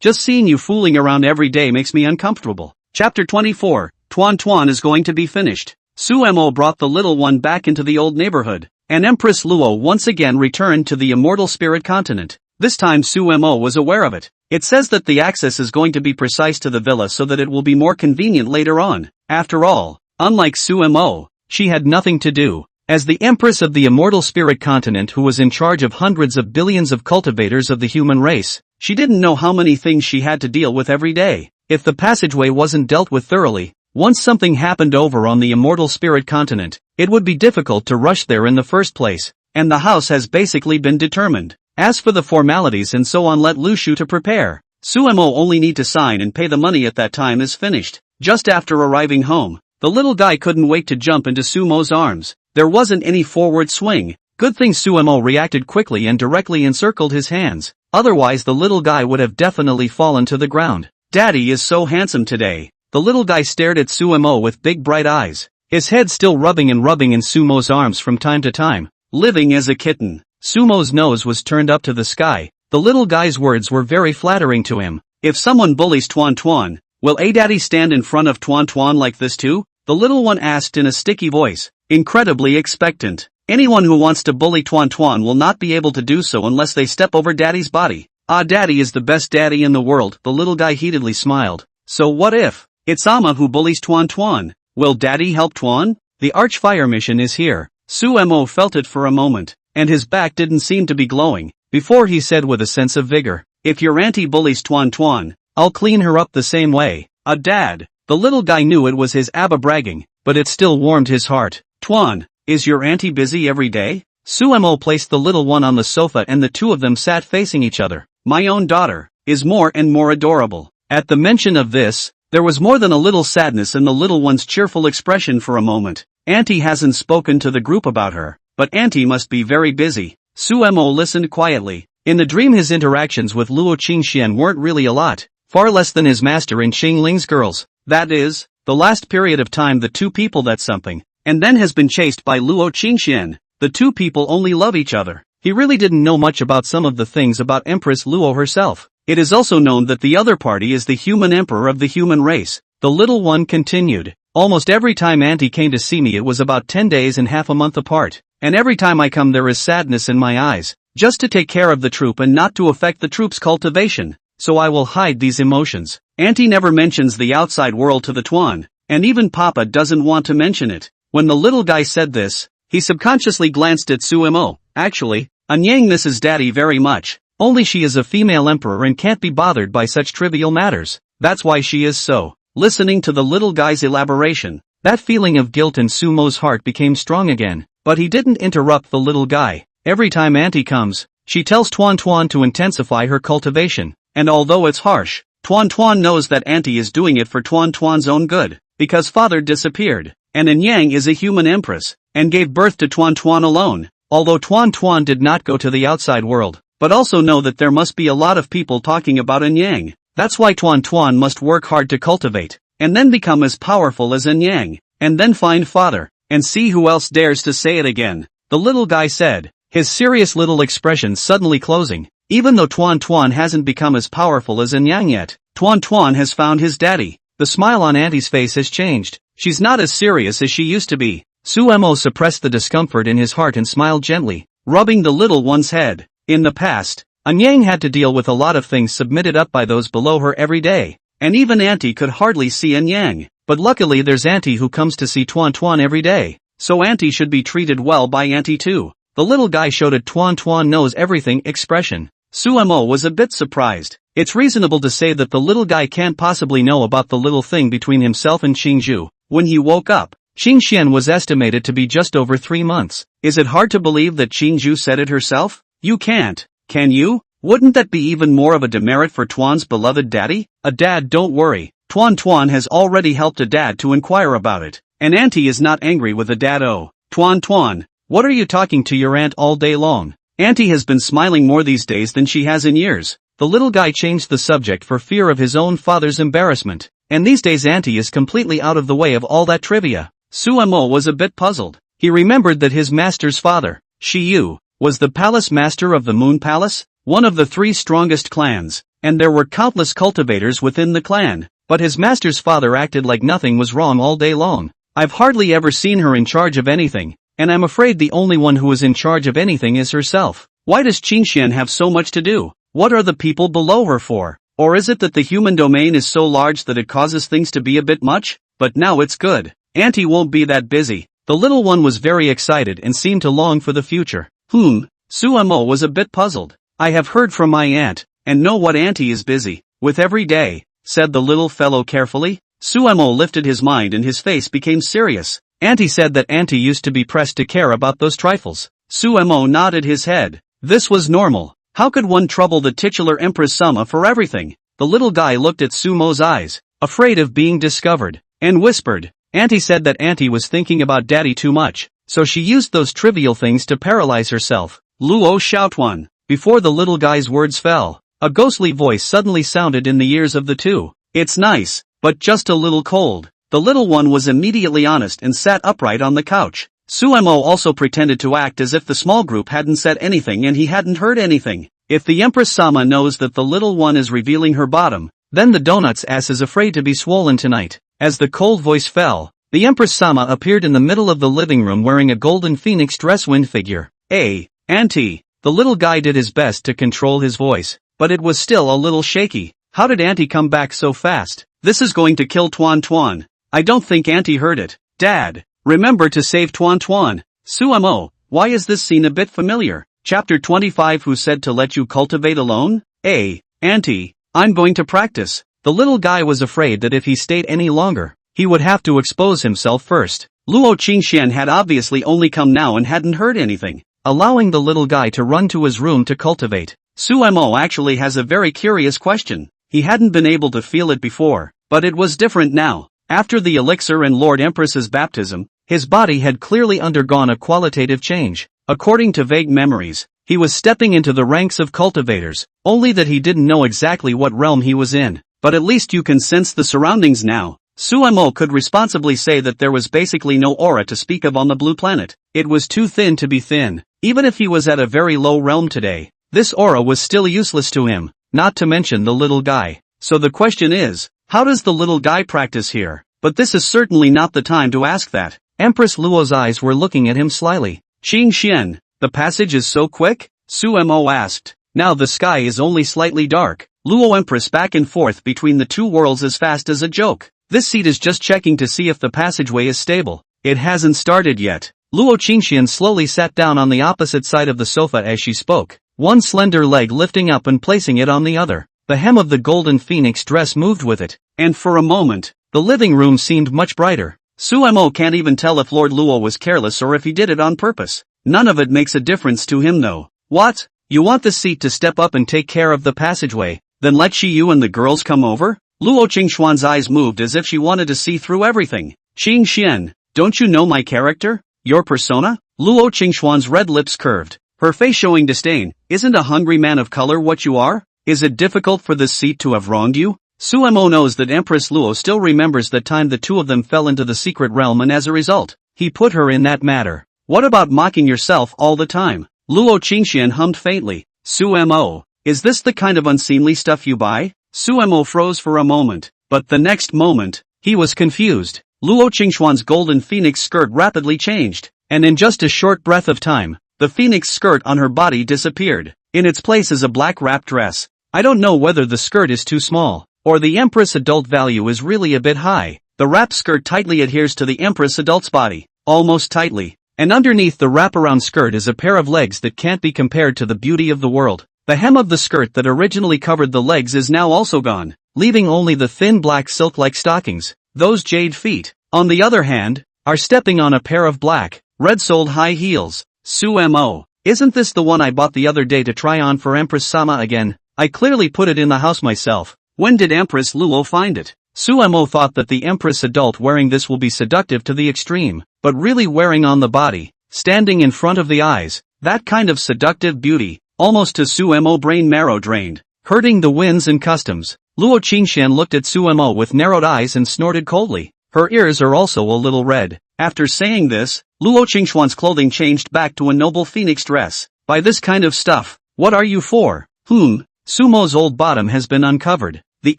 Just seeing you fooling around every day makes me uncomfortable. Chapter 24, Tuan Tuan is going to be finished. Suemo brought the little one back into the old neighborhood, and Empress Luo once again returned to the immortal spirit continent. This time Suemo was aware of it. It says that the access is going to be precise to the villa so that it will be more convenient later on. After all, unlike Suemo, she had nothing to do. As the Empress of the immortal spirit continent who was in charge of hundreds of billions of cultivators of the human race, she didn't know how many things she had to deal with every day. If the passageway wasn't dealt with thoroughly, once something happened over on the immortal spirit continent, it would be difficult to rush there in the first place, and the house has basically been determined. As for the formalities and so on, let Lushu to prepare. Suemo only need to sign and pay the money at that time is finished. Just after arriving home, the little guy couldn't wait to jump into Sumo's arms. There wasn't any forward swing. Good thing Suemo reacted quickly and directly encircled his hands. Otherwise the little guy would have definitely fallen to the ground. Daddy is so handsome today. The little guy stared at Suemo with big bright eyes, his head still rubbing in Sumo's arms from time to time. Living as a kitten. Sumo's nose was turned up to the sky. The little guy's words were very flattering to him. If someone bullies Tuan Tuan, will a daddy stand in front of Tuan Tuan like this too? The little one asked in a sticky voice, incredibly expectant. Anyone who wants to bully Tuan Tuan will not be able to do so unless they step over daddy's body. Ah, daddy is the best daddy in the world, the little guy heatedly smiled. So what if it's Ama who bullies Tuan Tuan? Will daddy help Tuan? The Archfire mission is here. Suemo felt it for a moment, and his back didn't seem to be glowing, before he said with a sense of vigor, if your auntie bullies Tuan Tuan, I'll clean her up the same way. Dad. The little guy knew it was his Abba bragging, but it still warmed his heart. Tuan, is your auntie busy every day? Suemo placed the little one on the sofa and the two of them sat facing each other. My own daughter is more and more adorable. At the mention of this, there was more than a little sadness in the little one's cheerful expression for a moment. Auntie hasn't spoken to the group about her, but Auntie must be very busy. Suemo listened quietly. In the dream his interactions with Luo Qingxian weren't really a lot, far less than his master in Xingling's girls. That is, the last period of time the two people that's something, and then has been chased by Luo Qingxian. The two people only love each other. He really didn't know much about some of the things about Empress Luo herself. It is also known that the other party is the human emperor of the human race. The little one continued. Almost every time Auntie came to see me it was about 10 days and half a month apart, and every time I come there is sadness in my eyes, just to take care of the troop and not to affect the troop's cultivation, so I will hide these emotions. Auntie never mentions the outside world to the Tuan, and even Papa doesn't want to mention it. When the little guy said this, he subconsciously glanced at Suemo. Actually, Anyang misses Daddy very much, only she is a female emperor and can't be bothered by such trivial matters. That's why she is so. Listening to the little guy's elaboration, that feeling of guilt in Sumo's heart became strong again, but he didn't interrupt the little guy. Every time Auntie comes, she tells Tuan Tuan to intensify her cultivation, and although it's harsh, Tuan Tuan knows that Auntie is doing it for Tuan Tuan's own good, because father disappeared, and Anyang is a human empress, and gave birth to Tuan Tuan alone. Although Tuan Tuan did not go to the outside world, but also know that there must be a lot of people talking about Anyang. That's why Tuan Tuan must work hard to cultivate, and then become as powerful as Anyang, and then find father, and see who else dares to say it again. The little guy said, his serious little expression suddenly closing. Even though Tuan Tuan hasn't become as powerful as Anyang yet, Tuan Tuan has found his daddy. The smile on Auntie's face has changed. She's not as serious as she used to be. Suemo suppressed the discomfort in his heart and smiled gently, rubbing the little one's head. In the past, Anyang had to deal with a lot of things submitted up by those below her every day, and even Auntie could hardly see Anyang. But luckily there's Auntie who comes to see Tuan Tuan every day, so Auntie should be treated well by Auntie too. The little guy showed a Tuan Tuan knows everything expression. Suemo was a bit surprised. It's reasonable to say that the little guy can't possibly know about the little thing between himself and Qingzhu. When he woke up, Qingxian was estimated to be just over 3 months. Is it hard to believe that Qingzhu said it herself? You can't, can you? Wouldn't that be even more of a demerit for Tuan's beloved daddy? A dad, don't worry. Tuan Tuan has already helped a dad to inquire about it, and Auntie is not angry with a dad. Oh, Tuan Tuan, what are you talking to your aunt all day long? Auntie has been smiling more these days than she has in years. The little guy changed the subject for fear of his own father's embarrassment, and these days Auntie is completely out of the way of all that trivia. Suemo was a bit puzzled. He remembered that his master's father, Shiyu, was the palace master of the Moon Palace, one of the 3 strongest clans, and there were countless cultivators within the clan, but his master's father acted like nothing was wrong all day long. I've hardly ever seen her in charge of anything, and I'm afraid the only one who is in charge of anything is herself. Why does Qingxian have so much to do? What are the people below her for? Or is it that the human domain is so large that it causes things to be a bit much? But now it's good. Auntie won't be that busy. The little one was very excited and seemed to long for the future. Suemo was a bit puzzled. I have heard from my aunt, and know what auntie is busy with every day, said the little fellow carefully. Suemo lifted his mind and his face became serious. Auntie said that auntie used to be pressed to care about those trifles. Suemo nodded his head. This was normal. How could one trouble the titular Empress Sama for everything? The little guy looked at Sumo's eyes, afraid of being discovered, and whispered. Auntie said that auntie was thinking about daddy too much, so she used those trivial things to paralyze herself. Luo Xiaotuan. Before the little guy's words fell, a ghostly voice suddenly sounded in the ears of the two. It's nice, but just a little cold. The little one was immediately honest and sat upright on the couch. Suemo also pretended to act as if the small group hadn't said anything and he hadn't heard anything. If the Empress Sama knows that the little one is revealing her bottom, then the donut's ass is afraid to be swollen tonight. As the cold voice fell, the Empress Sama appeared in the middle of the living room wearing a golden phoenix dress wind figure. Auntie. The little guy did his best to control his voice, but it was still a little shaky. How did auntie come back so fast? This is going to kill Tuan Tuan. I don't think auntie heard it. Dad, remember to save Tuan Tuan. Suemo, why is this scene a bit familiar? Chapter 25. Who said to let you cultivate alone? Auntie, I'm going to practice. The little guy was afraid that if he stayed any longer, he would have to expose himself first. Luo Qingxian had obviously only come now and hadn't heard anything, allowing the little guy to run to his room to cultivate. Suemo actually has a very curious question. He hadn't been able to feel it before, but it was different now. After the elixir and Lord Empress's baptism, his body had clearly undergone a qualitative change. According to vague memories, he was stepping into the ranks of cultivators, only that he didn't know exactly what realm he was in. But at least you can sense the surroundings now. Suemo could responsibly say that there was basically no aura to speak of on the blue planet. It was too thin to be thin. Even if he was at a very low realm today, this aura was still useless to him, not to mention the little guy. So the question is, how does the little guy practice here? But this is certainly not the time to ask that. Empress Luo's eyes were looking at him slyly. Qingxian, the passage is so quick? Suemo asked. Now the sky is only slightly dark. Luo Empress back and forth between the two worlds as fast as a joke. This seat is just checking to see if the passageway is stable. It hasn't started yet. Luo Qingxian slowly sat down on the opposite side of the sofa as she spoke, one slender leg lifting up and placing it on the other. The hem of the golden phoenix dress moved with it, and for a moment, the living room seemed much brighter. Suemo can't even tell if Lord Luo was careless or if he did it on purpose. None of it makes a difference to him though. What? You want the seat to step up and take care of the passageway, then let Shiyu and the girls come over? Luo Qingxuan's eyes moved as if she wanted to see through everything. Qingxian, don't you know my character? Your persona? Luo Qingxuan's red lips curved, her face showing disdain. Isn't a hungry man of color what you are? Is it difficult for this seat to have wronged you? Suemo knows that Empress Luo still remembers the time the two of them fell into the secret realm and as a result, he put her in that matter. What about mocking yourself all the time? Luo Qingxian hummed faintly. Suemo, is this the kind of unseemly stuff you buy? Suemo froze for a moment, but the next moment, he was confused. Luo Qingxuan's golden phoenix skirt rapidly changed, and in just a short breath of time, the phoenix skirt on her body disappeared. In its place is a black wrap dress. I don't know whether the skirt is too small, or the Empress adult value is really a bit high. The wrap skirt tightly adheres to the Empress adult's body, almost tightly, and underneath the wraparound skirt is a pair of legs that can't be compared to the beauty of the world. The hem of the skirt that originally covered the legs is now also gone, leaving only the thin black silk-like stockings. Those jade feet, on the other hand, are stepping on a pair of black, red-soled high heels. Suemo, isn't this the one I bought the other day to try on for Empress Sama again? I clearly put it in the house myself. When did Empress Luo find it? Suemo thought that the Empress adult wearing this will be seductive to the extreme, but really wearing on the body, standing in front of the eyes, that kind of seductive beauty, almost to Suemo brain marrow drained, hurting the winds and customs. Luo Qingxian looked at Suemo with narrowed eyes and snorted coldly. Her ears are also a little red. After saying this, Luo Qingxuan's clothing changed back to a noble phoenix dress. By this kind of stuff, what are you for? Sumo's old bottom has been uncovered. The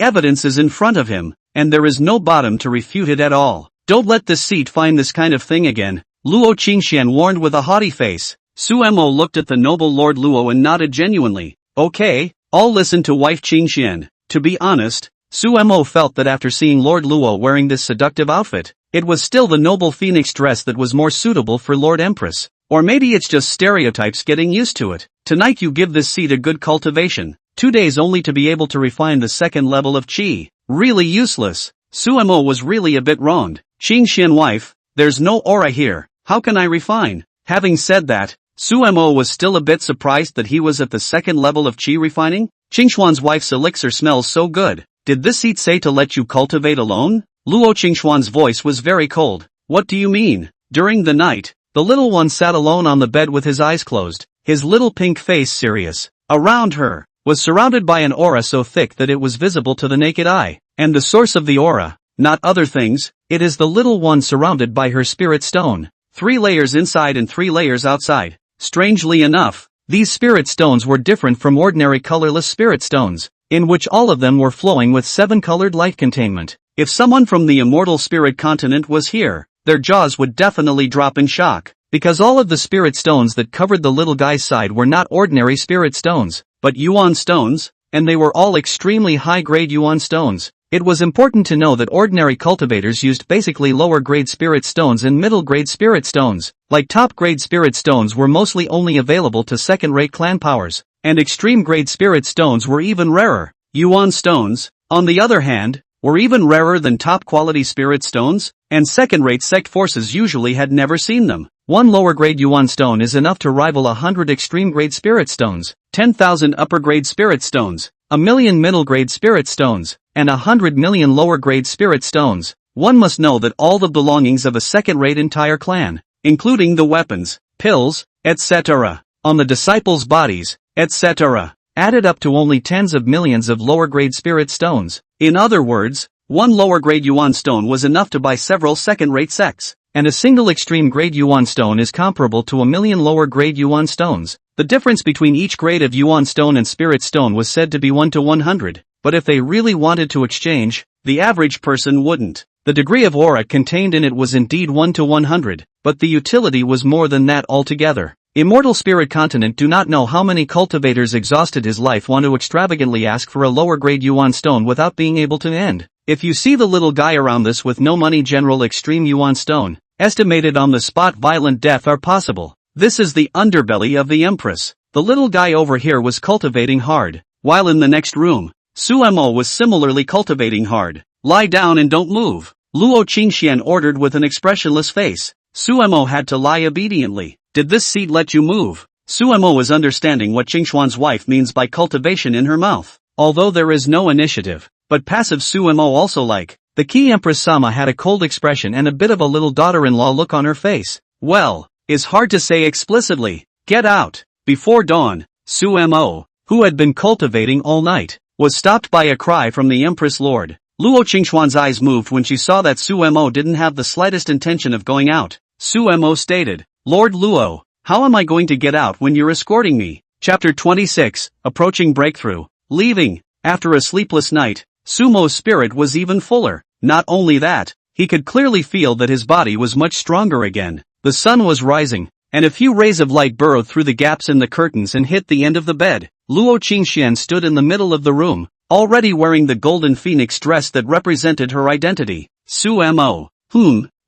evidence is in front of him, and there is no bottom to refute it at all. Don't let this seat find this kind of thing again, Luo Qingxian warned with a haughty face. Su Mo looked at the noble Lord Luo and nodded genuinely. Okay, I'll listen to wife Qingxian. To be honest, Su Mo felt that after seeing Lord Luo wearing this seductive outfit, it was still the noble phoenix dress that was more suitable for Lord Empress. Or maybe it's just stereotypes getting used to it. Tonight you give this seat a good cultivation. 2 days only to be able to refine the second level of qi. Really useless. Su Mo was really a bit wronged. Qingxian wife, there's no aura here. How can I refine? Having said that, Su Mo was still a bit surprised that he was at the second level of qi refining. Qingxuan's wife's elixir smells so good. Did this seat say to let you cultivate alone? Luo Qingxuan's voice was very cold. What do you mean? During the night, the little one sat alone on the bed with his eyes closed, his little pink face serious. Around her, was surrounded by an aura so thick that it was visible to the naked eye. And the source of the aura, not other things, it is the little one surrounded by her spirit stone. 3 layers inside and 3 layers outside. Strangely enough, these spirit stones were different from ordinary colorless spirit stones, in which all of them were flowing with 7-colored light containment. If someone from the immortal spirit continent was here, their jaws would definitely drop in shock, because all of the spirit stones that covered the little guy's side were not ordinary spirit stones, but yuan stones, and they were all extremely high-grade yuan stones. It was important to know that ordinary cultivators used basically lower-grade spirit stones and middle-grade spirit stones, like top-grade spirit stones were mostly only available to second-rate clan powers, and extreme-grade spirit stones were even rarer. Yuan stones, on the other hand, were even rarer than top-quality spirit stones, and second-rate sect forces usually had never seen them. 1 lower-grade yuan stone is enough to rival 100 extreme-grade spirit stones, 10,000 upper-grade spirit stones, 1,000,000 middle-grade spirit stones, and 100 million lower-grade spirit stones. One must know that all the belongings of a second-rate entire clan, including the weapons, pills, etc., on the disciples' bodies, etc., added up to only tens of millions of lower-grade spirit stones. In other words, 1 lower-grade yuan stone was enough to buy several second-rate sects, and a single extreme-grade yuan stone is comparable to 1,000,000 lower-grade yuan stones. The difference between each grade of yuan stone and spirit stone was said to be 1 to 100, but if they really wanted to exchange, the average person wouldn't. The degree of aura contained in it was indeed 1 to 100, but the utility was more than that altogether. Immortal Spirit Continent do not know how many cultivators exhausted his life want to extravagantly ask for a lower-grade yuan stone without being able to end. If you see the little guy around this with no money, general extreme yuan stone, estimated on the spot, violent death are possible. This is the underbelly of the Empress. The little guy over here was cultivating hard, while in the next room, Su Mo was similarly cultivating hard. Lie down and don't move, Luo Qingxian ordered with an expressionless face. Su Mo had to lie obediently. Did this seat let you move? Su Mo was understanding what Qingxuan's wife means by cultivation in her mouth. Although there is no initiative, but passive Su Mo also like. The key Empress Sama had a cold expression and a bit of a little daughter-in-law look on her face. Well, is hard to say explicitly. Get out. Before dawn, Su Mo, who had been cultivating all night, was stopped by a cry from the Empress Lord. Luo Qingxuan's eyes moved when she saw that Su Mo didn't have the slightest intention of going out. Su Mo stated, Lord Luo, how am I going to get out when you're escorting me? Chapter 26, Approaching Breakthrough. Leaving. After a sleepless night, Su Mo's spirit was even fuller. Not only that, he could clearly feel that his body was much stronger again. The sun was rising, and a few rays of light burrowed through the gaps in the curtains and hit the end of the bed. Luo Qingxian stood in the middle of the room, already wearing the golden phoenix dress that represented her identity. Su Mo.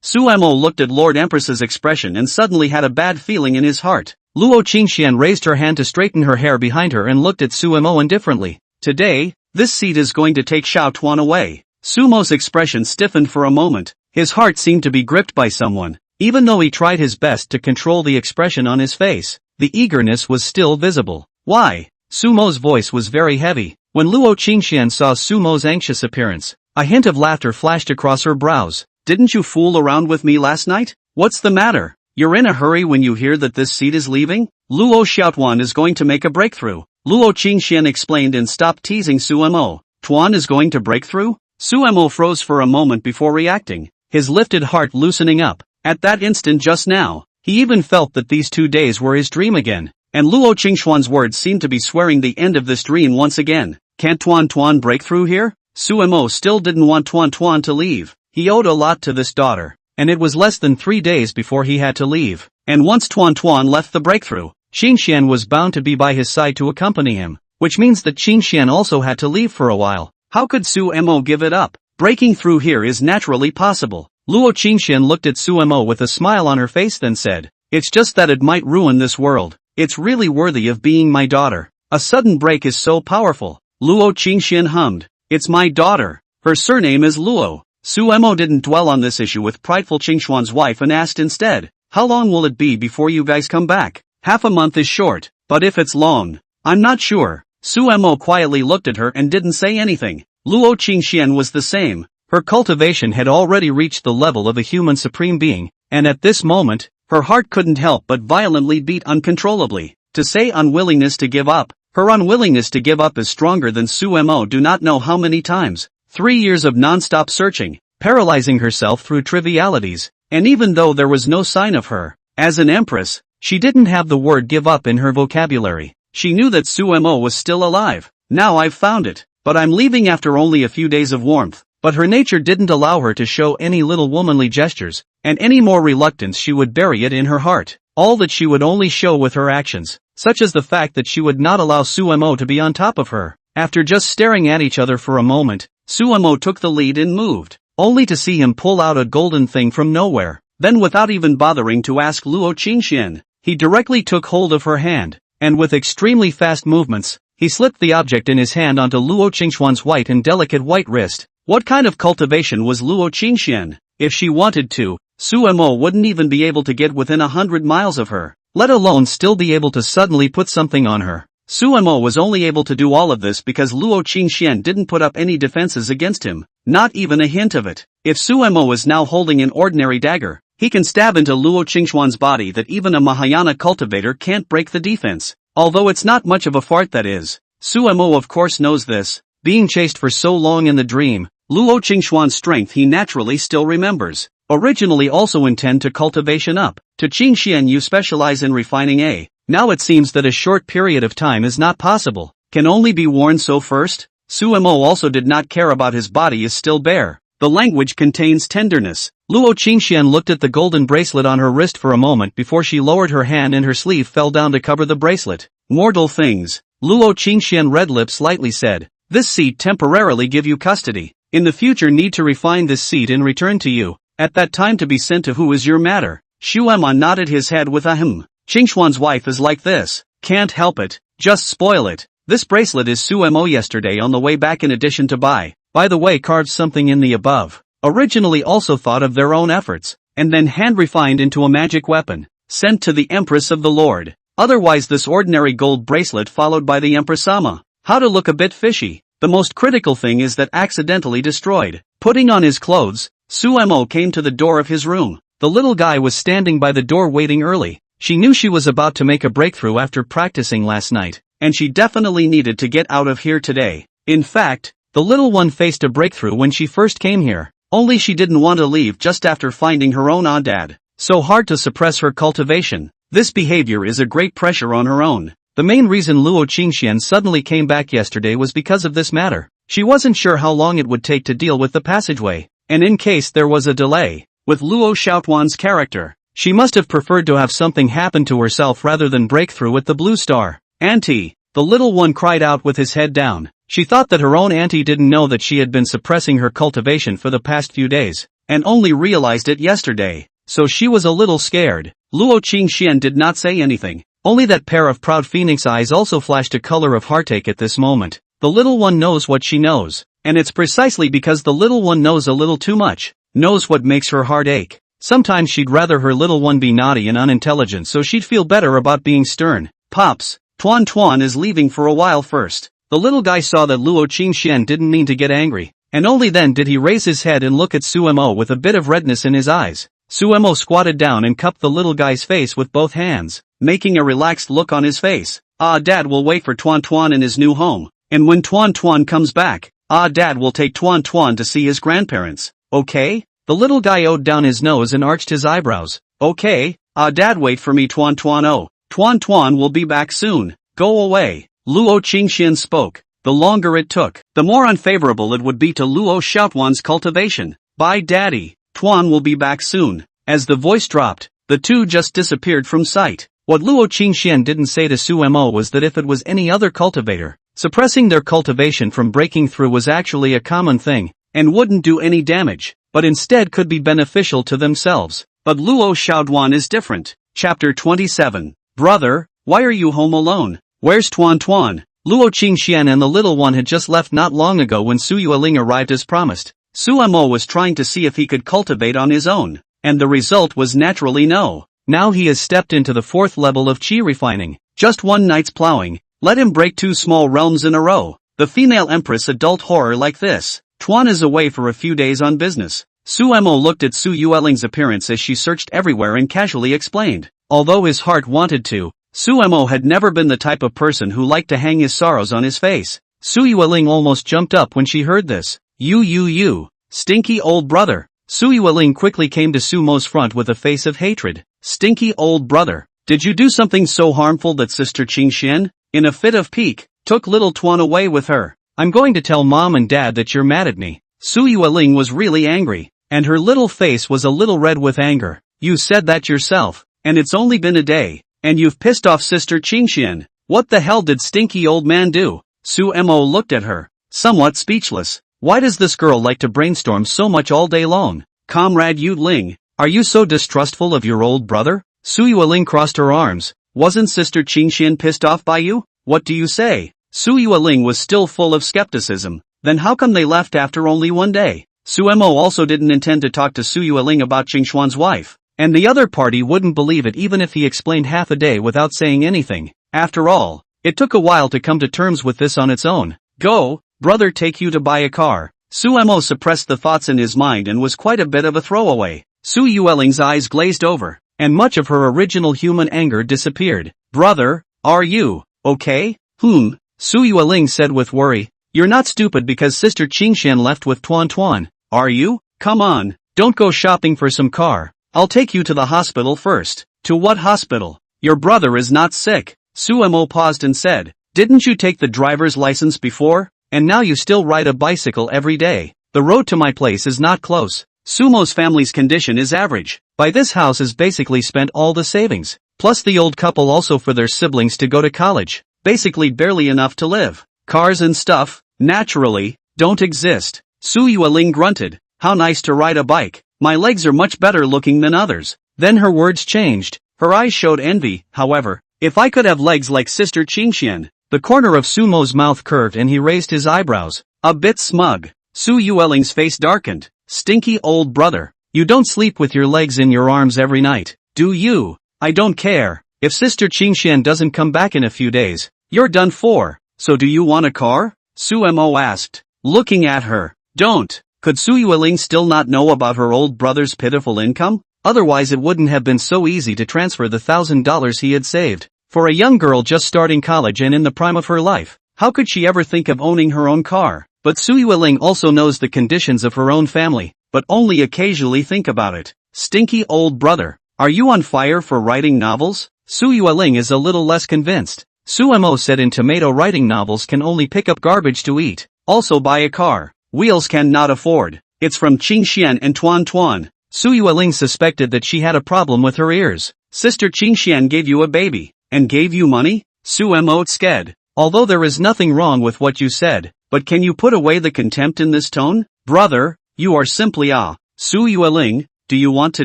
Su Mo looked at Lord Empress's expression and suddenly had a bad feeling in his heart. Luo Qingxian raised her hand to straighten her hair behind her and looked at Su Mo indifferently. Today, this seat is going to take Xiao Tuan away. Su Mo's expression stiffened for a moment. His heart seemed to be gripped by someone. Even though he tried his best to control the expression on his face, the eagerness was still visible. Why? Su Mo's voice was very heavy. When Luo Qingxian saw Su Mo's anxious appearance, a hint of laughter flashed across her brows. Didn't you fool around with me last night? What's the matter? You're in a hurry when you hear that this seat is leaving? Luo Xiaotuan is going to make a breakthrough. Luo Qingxian explained and stopped teasing Su Mo. Tuan is going to break through? Su Mo froze for a moment before reacting, his lifted heart loosening up. At that instant just now, he even felt that these 2 days were his dream again, and Luo Qingxuan's words seemed to be swearing the end of this dream once again. Can't Tuan break through here? Su Mo still didn't want Tuan to leave. He owed a lot to this daughter, and it was less than 3 days before he had to leave. And once Tuan Tuan left the breakthrough, Qingxian was bound to be by his side to accompany him, which means that Qingxian also had to leave for a while. How could Su Mo give it up? Breaking through here is naturally possible. Luo Qingxian looked at Su Mo with a smile on her face, then said, "It's just that it might ruin this world. It's really worthy of being my daughter. A sudden break is so powerful." Luo Qingxian hummed, "It's my daughter. Her surname is Luo." Su Mo didn't dwell on this issue with prideful Qingxuan's wife and asked instead, "How long will it be before you guys come back?" "Half a month is short, but if it's long, I'm not sure." Su Mo quietly looked at her and didn't say anything. Luo Qingxian was the same. Her cultivation had already reached the level of a human supreme being, and at this moment, her heart couldn't help but violently beat uncontrollably. To say unwillingness to give up, her unwillingness to give up is stronger than Su Mo do not know how many times. 3 years of non-stop searching, paralyzing herself through trivialities, and even though there was no sign of her, as an empress, she didn't have the word give up in her vocabulary. She knew that Su Mo was still alive. "Now I've found it, but I'm leaving after only a few days of warmth." But her nature didn't allow her to show any little womanly gestures, and any more reluctance she would bury it in her heart. All that she would only show with her actions, such as the fact that she would not allow Su Mo to be on top of her. After just staring at each other for a moment, Su Mo took the lead and moved, only to see him pull out a golden thing from nowhere. Then without even bothering to ask Luo Qingxian, he directly took hold of her hand, and with extremely fast movements, he slipped the object in his hand onto Luo Qingxuan's white and delicate white wrist. What kind of cultivation was Luo Qingxian? If she wanted to, Su Mo wouldn't even be able to get within 100 miles of her, let alone still be able to suddenly put something on her. Su Mo was only able to do all of this because Luo Qingxian didn't put up any defenses against him, not even a hint of it. If Su Mo is now holding an ordinary dagger, he can stab into Luo Qingxuan's body that even a Mahayana cultivator can't break the defense. Although it's not much of a fart, that is. Su Mo of course knows this. Being chased for so long in the dream, Luo Qingxuan's strength he naturally still remembers. Originally also intend to cultivation up. To Qingxian you specialize in refining a. Now it seems that a short period of time is not possible. Can only be worn so first? Su Mo also did not care about his body is still bare. The language contains tenderness. Luo Qingxian looked at the golden bracelet on her wrist for a moment before she lowered her hand and her sleeve fell down to cover the bracelet. Mortal things. Luo Qingxian red lips slightly said, "This seed temporarily give you custody. In the future need to refine this seed in return to you. At that time to be sent to who is your matter." Xu Emma nodded his head with a hmm. Qingxuan's wife is like this. Can't help it. Just spoil it. This bracelet is Su Mo yesterday on the way back in addition to by the way carved something in the above. Originally also thought of their own efforts, and then hand refined into a magic weapon. Sent to the Empress of the Lord. Otherwise this ordinary gold bracelet followed by the Empress Sama. How to look a bit fishy. The most critical thing is that accidentally destroyed. Putting on his clothes, Su Mo came to the door of his room. The little guy was standing by the door waiting early. She knew she was about to make a breakthrough after practicing last night, and she definitely needed to get out of here today. In fact, the little one faced a breakthrough when she first came here, only she didn't want to leave just after finding her own dad. So hard to suppress her cultivation. This behavior is a great pressure on her own. The main reason Luo Qingxian suddenly came back yesterday was because of this matter. She wasn't sure how long it would take to deal with the passageway, and in case there was a delay, with Luo Xiaotuan's character, she must have preferred to have something happen to herself rather than break through with the blue star. "Auntie," the little one cried out with his head down. She thought that her own auntie didn't know that she had been suppressing her cultivation for the past few days, and only realized it yesterday, so she was a little scared. Luo Qingxian did not say anything. Only that pair of proud phoenix eyes also flashed a color of heartache at this moment. The little one knows what she knows, and it's precisely because the little one knows a little too much, knows what makes her heart ache. Sometimes she'd rather her little one be naughty and unintelligent so she'd feel better about being stern. "Pops, Tuan Tuan is leaving for a while first." The little guy saw that Luo Qingxian didn't mean to get angry, and only then did he raise his head and look at Su Mo with a bit of redness in his eyes. Su Mo squatted down and cupped the little guy's face with both hands, making a relaxed look on his face. Dad will wait for Tuan Tuan in his new home, and when Tuan Tuan comes back, Dad will take Tuan Tuan to see his grandparents. Okay? The little guy owed down his nose and arched his eyebrows. Okay, Dad wait for me Tuan Tuan. Oh, Tuan Tuan will be back soon. Go away. Luo Qingxian spoke. The longer it took, the more unfavorable it would be to Luo Xiaotuan's cultivation. Bye daddy, Tuan will be back soon. As the voice dropped, the two just disappeared from sight. What Luo Qingxian didn't say to Su Mo was that if it was any other cultivator, suppressing their cultivation from breaking through was actually a common thing, and wouldn't do any damage, but instead could be beneficial to themselves. But Luo Xiaoduan is different. Chapter 27. Brother, why are you home alone? Where's Tuan Tuan? Luo Qingxian and the little one had just left not long ago when Su Yueling arrived as promised. Su Mo was trying to see if he could cultivate on his own, and the result was naturally no. Now he has stepped into the 4th level of qi refining. Just one night's plowing, let him break 2 small realms in a row. The female empress adult horror like this. Tuan is away for a few days on business. Su Mo looked at Su Yueling's appearance as she searched everywhere and casually explained. Although his heart wanted to, Su Mo had never been the type of person who liked to hang his sorrows on his face. Su Yueling almost jumped up when she heard this. You, stinky old brother. Su Yueling quickly came to Su Mo's front with a face of hatred. Stinky old brother, did you do something so harmful that Sister Qingxian, in a fit of pique, took little Tuan away with her? I'm going to tell mom and dad that you're mad at me. Su Yueling was really angry, and her little face was a little red with anger. You said that yourself, and it's only been a day, and you've pissed off Sister Qingxian. What the hell did stinky old man do? Su Mo looked at her, somewhat speechless. Why does this girl like to brainstorm so much all day long? Comrade Yu Ling, are you so distrustful of your old brother? Su Yueling crossed her arms. Wasn't Sister Qingxian pissed off by you? What do you say? Su Yueling was still full of skepticism. Then how come they left after only one day? Su Mo also didn't intend to talk to Su Yueling about Qingxuan's wife, and the other party wouldn't believe it even if he explained half a day without saying anything. After all, it took a while to come to terms with this on its own. Go, brother, take you to buy a car. Su Mo suppressed the thoughts in his mind and was quite a bit of a throwaway. Su Yueling's eyes glazed over, and much of her original human anger disappeared. Brother, are you okay? Su Yueling said with worry. You're not stupid because Sister Qingxian left with Tuan Tuan, are you? Come on, don't go shopping for some car. I'll take you to the hospital first. To what hospital? Your brother is not sick. Su Mo paused and said, didn't you take the driver's license before? And now you still ride a bicycle every day. The road to my place is not close. Sumo's family's condition is average. By this house has basically spent all the savings, plus the old couple also for their siblings to go to college. Basically barely enough to live. Cars and stuff, naturally, don't exist. Su Yueling grunted. How nice to ride a bike. My legs are much better looking than others. Then her words changed. Her eyes showed envy, however. If I could have legs like Sister Qingxian. The corner of Sumo's mouth curved and he raised his eyebrows, a bit smug. Su Yueling's face darkened. Stinky old brother, you don't sleep with your legs in your arms every night, do you? I don't care. If Sister Qingxian doesn't come back in a few days, you're done for. So do you want a car? Su Mo asked, looking at her. Don't. Could Su Yueling still not know about her old brother's pitiful income? Otherwise it wouldn't have been so easy to transfer the $1,000 he had saved. For a young girl just starting college and in the prime of her life, how could she ever think of owning her own car? But Su Yueling also knows the conditions of her own family, but only occasionally think about it. Stinky old brother, are you on fire for writing novels? Su Yueling is a little less convinced. Su Mo said in tomato writing novels can only pick up garbage to eat. Also buy a car. Wheels cannot afford. It's from Qingxian and Tuan Tuan. Su Yueling suspected that she had a problem with her ears. Sister Qingxian gave you a baby. And gave you money? Su Mo sked. Although there is nothing wrong with what you said, but can you put away the contempt in this tone? Brother, you are simply Su Yueling, do you want to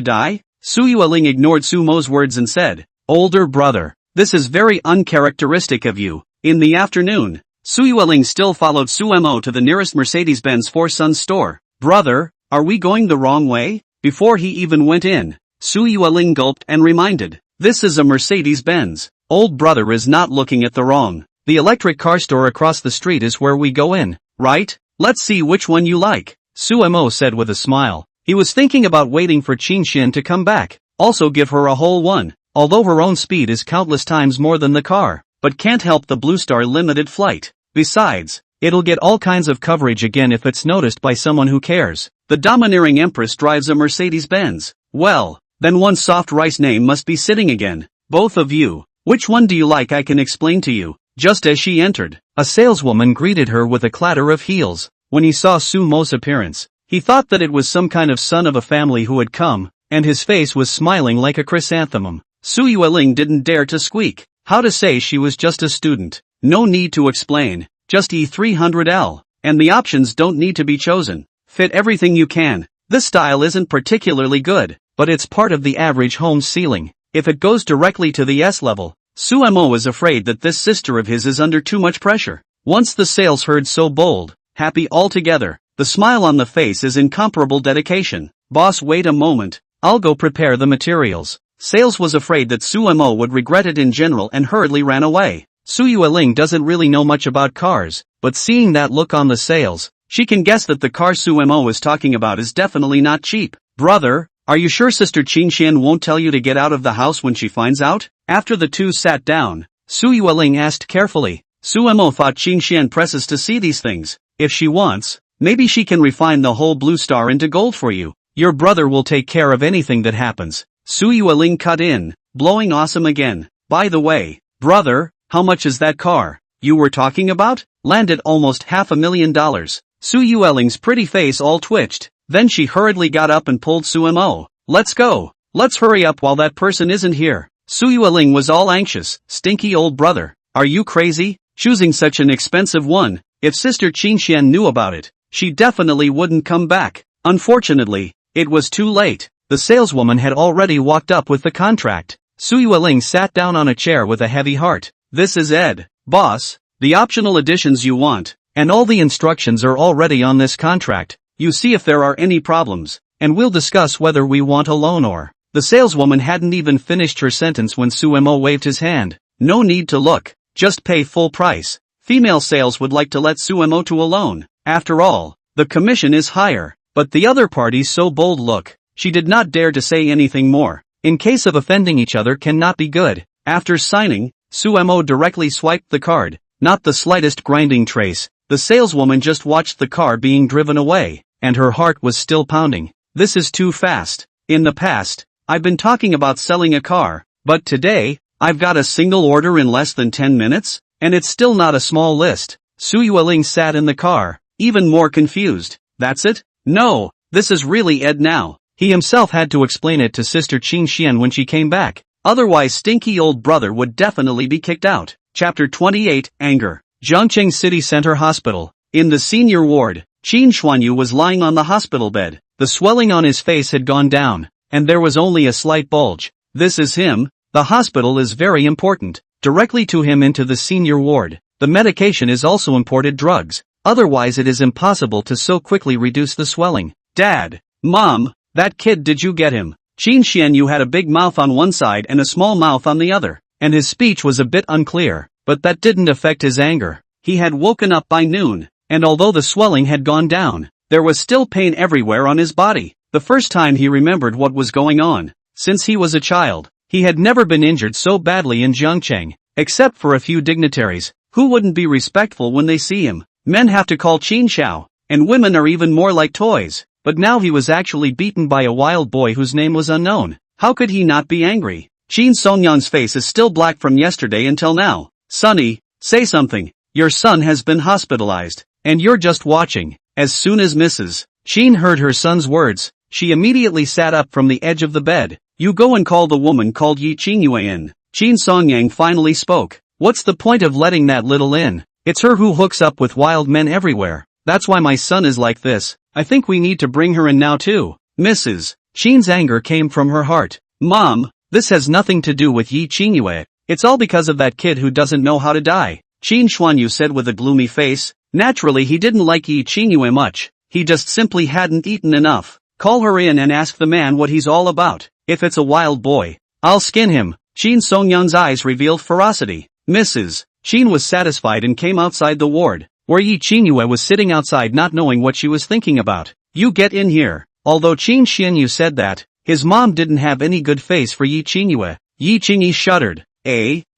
die? Su Yueling ignored Su Mo's words and said, older brother, this is very uncharacteristic of you. In the afternoon, Su Yueling still followed Su Mo to the nearest Mercedes-Benz Four Sons store. Brother, are we going the wrong way? Before he even went in, Su Yueling gulped and reminded, this is a Mercedes-Benz. Old brother is not looking at the wrong. The electric car store across the street is where we go in, right? Let's see which one you like. Su Mo said with a smile. He was thinking about waiting for Qingxian to come back. Also give her a whole one. Although her own speed is countless times more than the car. But can't help the Blue Star limited flight. Besides, it'll get all kinds of coverage again if it's noticed by someone who cares. The domineering empress drives a Mercedes-Benz. Well, then one soft rice name must be sitting again. Both of you. Which one do you like? I can explain to you. Just as she entered, a saleswoman greeted her with a clatter of heels. When he saw Su Mo's appearance, He thought that it was some kind of son of a family who had come, and his face was smiling like a chrysanthemum. Su Yueling didn't dare to squeak. How to say she was just a student? No need to explain. Just E300L. And the options don't need to be chosen. Fit everything you can. This style isn't particularly good, but it's part of the average home's ceiling. If it goes directly to the S level, Suemo is afraid that this sister of his is under too much pressure. Once the sales herd so bold, happy altogether, the smile on the face is incomparable dedication. Boss, wait a moment, I'll go prepare the materials. Sales was afraid that Suemo would regret it in general and hurriedly ran away. Su Yueling doesn't really know much about cars, but seeing that look on the sales, she can guess that the car Suemo is talking about is definitely not cheap. Brother, are you sure Sister Qingxian won't tell you to get out of the house when she finds out? After the two sat down, Su Yueling asked carefully. Suemo thought Qingxian presses to see these things. If she wants, maybe she can refine the whole blue star into gold for you. Your brother will take care of anything that happens. Su Yueling cut in, blowing awesome again. By the way, brother, how much is that car you were talking about? Landed almost $500,000. Su Yueling's pretty face all twitched. Then she hurriedly got up and pulled Suemo. Let's go. Let's hurry up while that person isn't here. Su Yueling was all anxious. Stinky old brother. Are you crazy? Choosing such an expensive one. If Sister Qingxian knew about it, she definitely wouldn't come back. Unfortunately, it was too late. The saleswoman had already walked up with the contract. Su Yueling sat down on a chair with a heavy heart. This is Ed. Boss, the optional additions you want, and all the instructions are already on this contract. You see if there are any problems, and we'll discuss whether we want a loan or. The saleswoman hadn't even finished her sentence when Suemo waved his hand. No need to look, just pay full price. Female sales would like to let Suemo to alone. After all, the commission is higher, but the other party's so bold look, she did not dare to say anything more. In case of offending each other cannot be good. After signing, Suemo directly swiped the card, not the slightest grinding trace. The saleswoman just watched the car being driven away, and her heart was still pounding. This is too fast. In the past, I've been talking about selling a car, but today, I've got a single order in less than 10 minutes, and it's still not a small list. Su Yueling sat in the car, even more confused. That's it? No, this is really Ed now. He himself had to explain it to Sister Qingxian when she came back. Otherwise stinky old brother would definitely be kicked out. Chapter 28, Anger. Zhongcheng City Center Hospital. In the senior ward, Qin Xuanyu was lying on the hospital bed. The swelling on his face had gone down, and there was only a slight bulge. This is him. The hospital is very important. Directly to him into the senior ward. The medication is also imported drugs. Otherwise it is impossible to so quickly reduce the swelling. Dad. Mom, that kid, did you get him? Qin Xianyu had a big mouth on one side and a small mouth on the other, and his speech was a bit unclear, but that didn't affect his anger. He had woken up by noon, and although the swelling had gone down, there was still pain everywhere on his body. The first time he remembered what was going on, since he was a child, he had never been injured so badly in Zhongcheng, except for a few dignitaries, who wouldn't be respectful when they see him. Men have to call Qin Xiao, and women are even more like toys. But now he was actually beaten by a wild boy whose name was unknown. How could he not be angry? Qin Songyang's face is still black from yesterday until now. Sonny, say something. Your son has been hospitalized, and you're just watching. As soon as Mrs. Qin heard her son's words, she immediately sat up from the edge of the bed. You go and call the woman called Yi Qingyue in. Qin Songyang finally spoke. What's the point of letting that little in? It's her who hooks up with wild men everywhere. That's why my son is like this. I think we need to bring her in now too. Mrs. Qin's anger came from her heart. Mom, this has nothing to do with Yi Qingyue. It's all because of that kid who doesn't know how to die. Qin Xuanyu said with a gloomy face. Naturally he didn't like Yi Qingyue much. He just simply hadn't eaten enough. Call her in and ask the man what he's all about. If it's a wild boy, I'll skin him. Qin Songyang's eyes revealed ferocity. Mrs. Qin was satisfied and came outside the ward, where Yi Qingyue was sitting outside not knowing what she was thinking about. You get in here. Although Qin Xianyu said that, his mom didn't have any good face for Yi Qingyue. Yi Qingyi shuddered.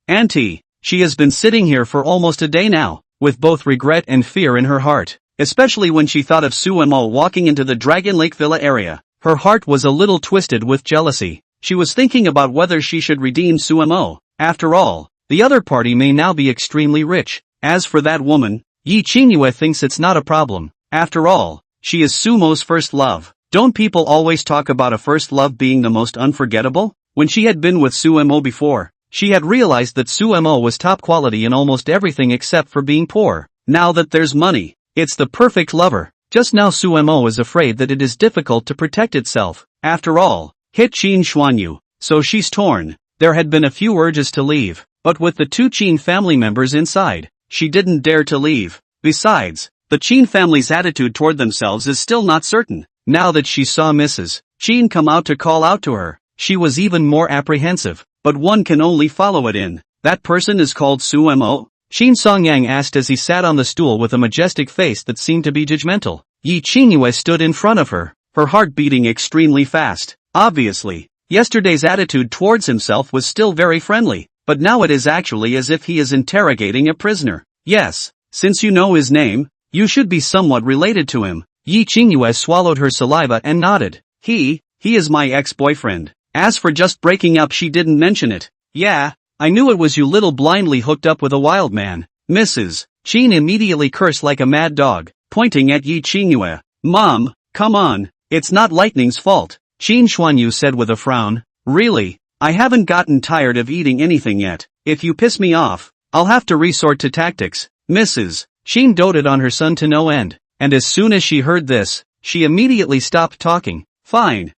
Auntie, she has been sitting here for almost a day now, with both regret and fear in her heart, especially when she thought of Suemo walking into the Dragon Lake Villa area. Her heart was a little twisted with jealousy. She was thinking about whether she should redeem Suemo. After all, the other party may now be extremely rich. As for that woman, Yi Qingyue thinks it's not a problem. After all, she is Sumo's first love. Don't people always talk about a first love being the most unforgettable? When she had been with Sumo before, she had realized that Sumo was top quality in almost everything except for being poor. Now that there's money, it's the perfect lover. Just now Sumo is afraid that it is difficult to protect itself. After all, hit Qin Xuanyu, so she's torn. There had been a few urges to leave, but with the two Qin family members inside, she didn't dare to leave. Besides, the Qin family's attitude toward themselves is still not certain. Now that she saw Mrs. Qin come out to call out to her, she was even more apprehensive, but one can only follow it in. That person is called Sumo? Qin Songyang asked as he sat on the stool with a majestic face that seemed to be judgmental. Yi Qingyue stood in front of her, her heart beating extremely fast. Obviously, yesterday's attitude towards himself was still very friendly, but now it is actually as if he is interrogating a prisoner. Yes, since you know his name, you should be somewhat related to him. Yi Qingyue swallowed her saliva and nodded. He is my ex-boyfriend. As for just breaking up, she didn't mention it. Yeah, I knew it was you, little blindly hooked up with a wild man. Mrs. Qin immediately cursed like a mad dog, pointing at Yi Qingyue. Mom, come on, it's not Lightning's fault, Qin Xuanyu said with a frown. Really, I haven't gotten tired of eating anything yet. If you piss me off, I'll have to resort to tactics. Mrs. Qin doted on her son to no end, and as soon as she heard this, she immediately stopped talking. Fine,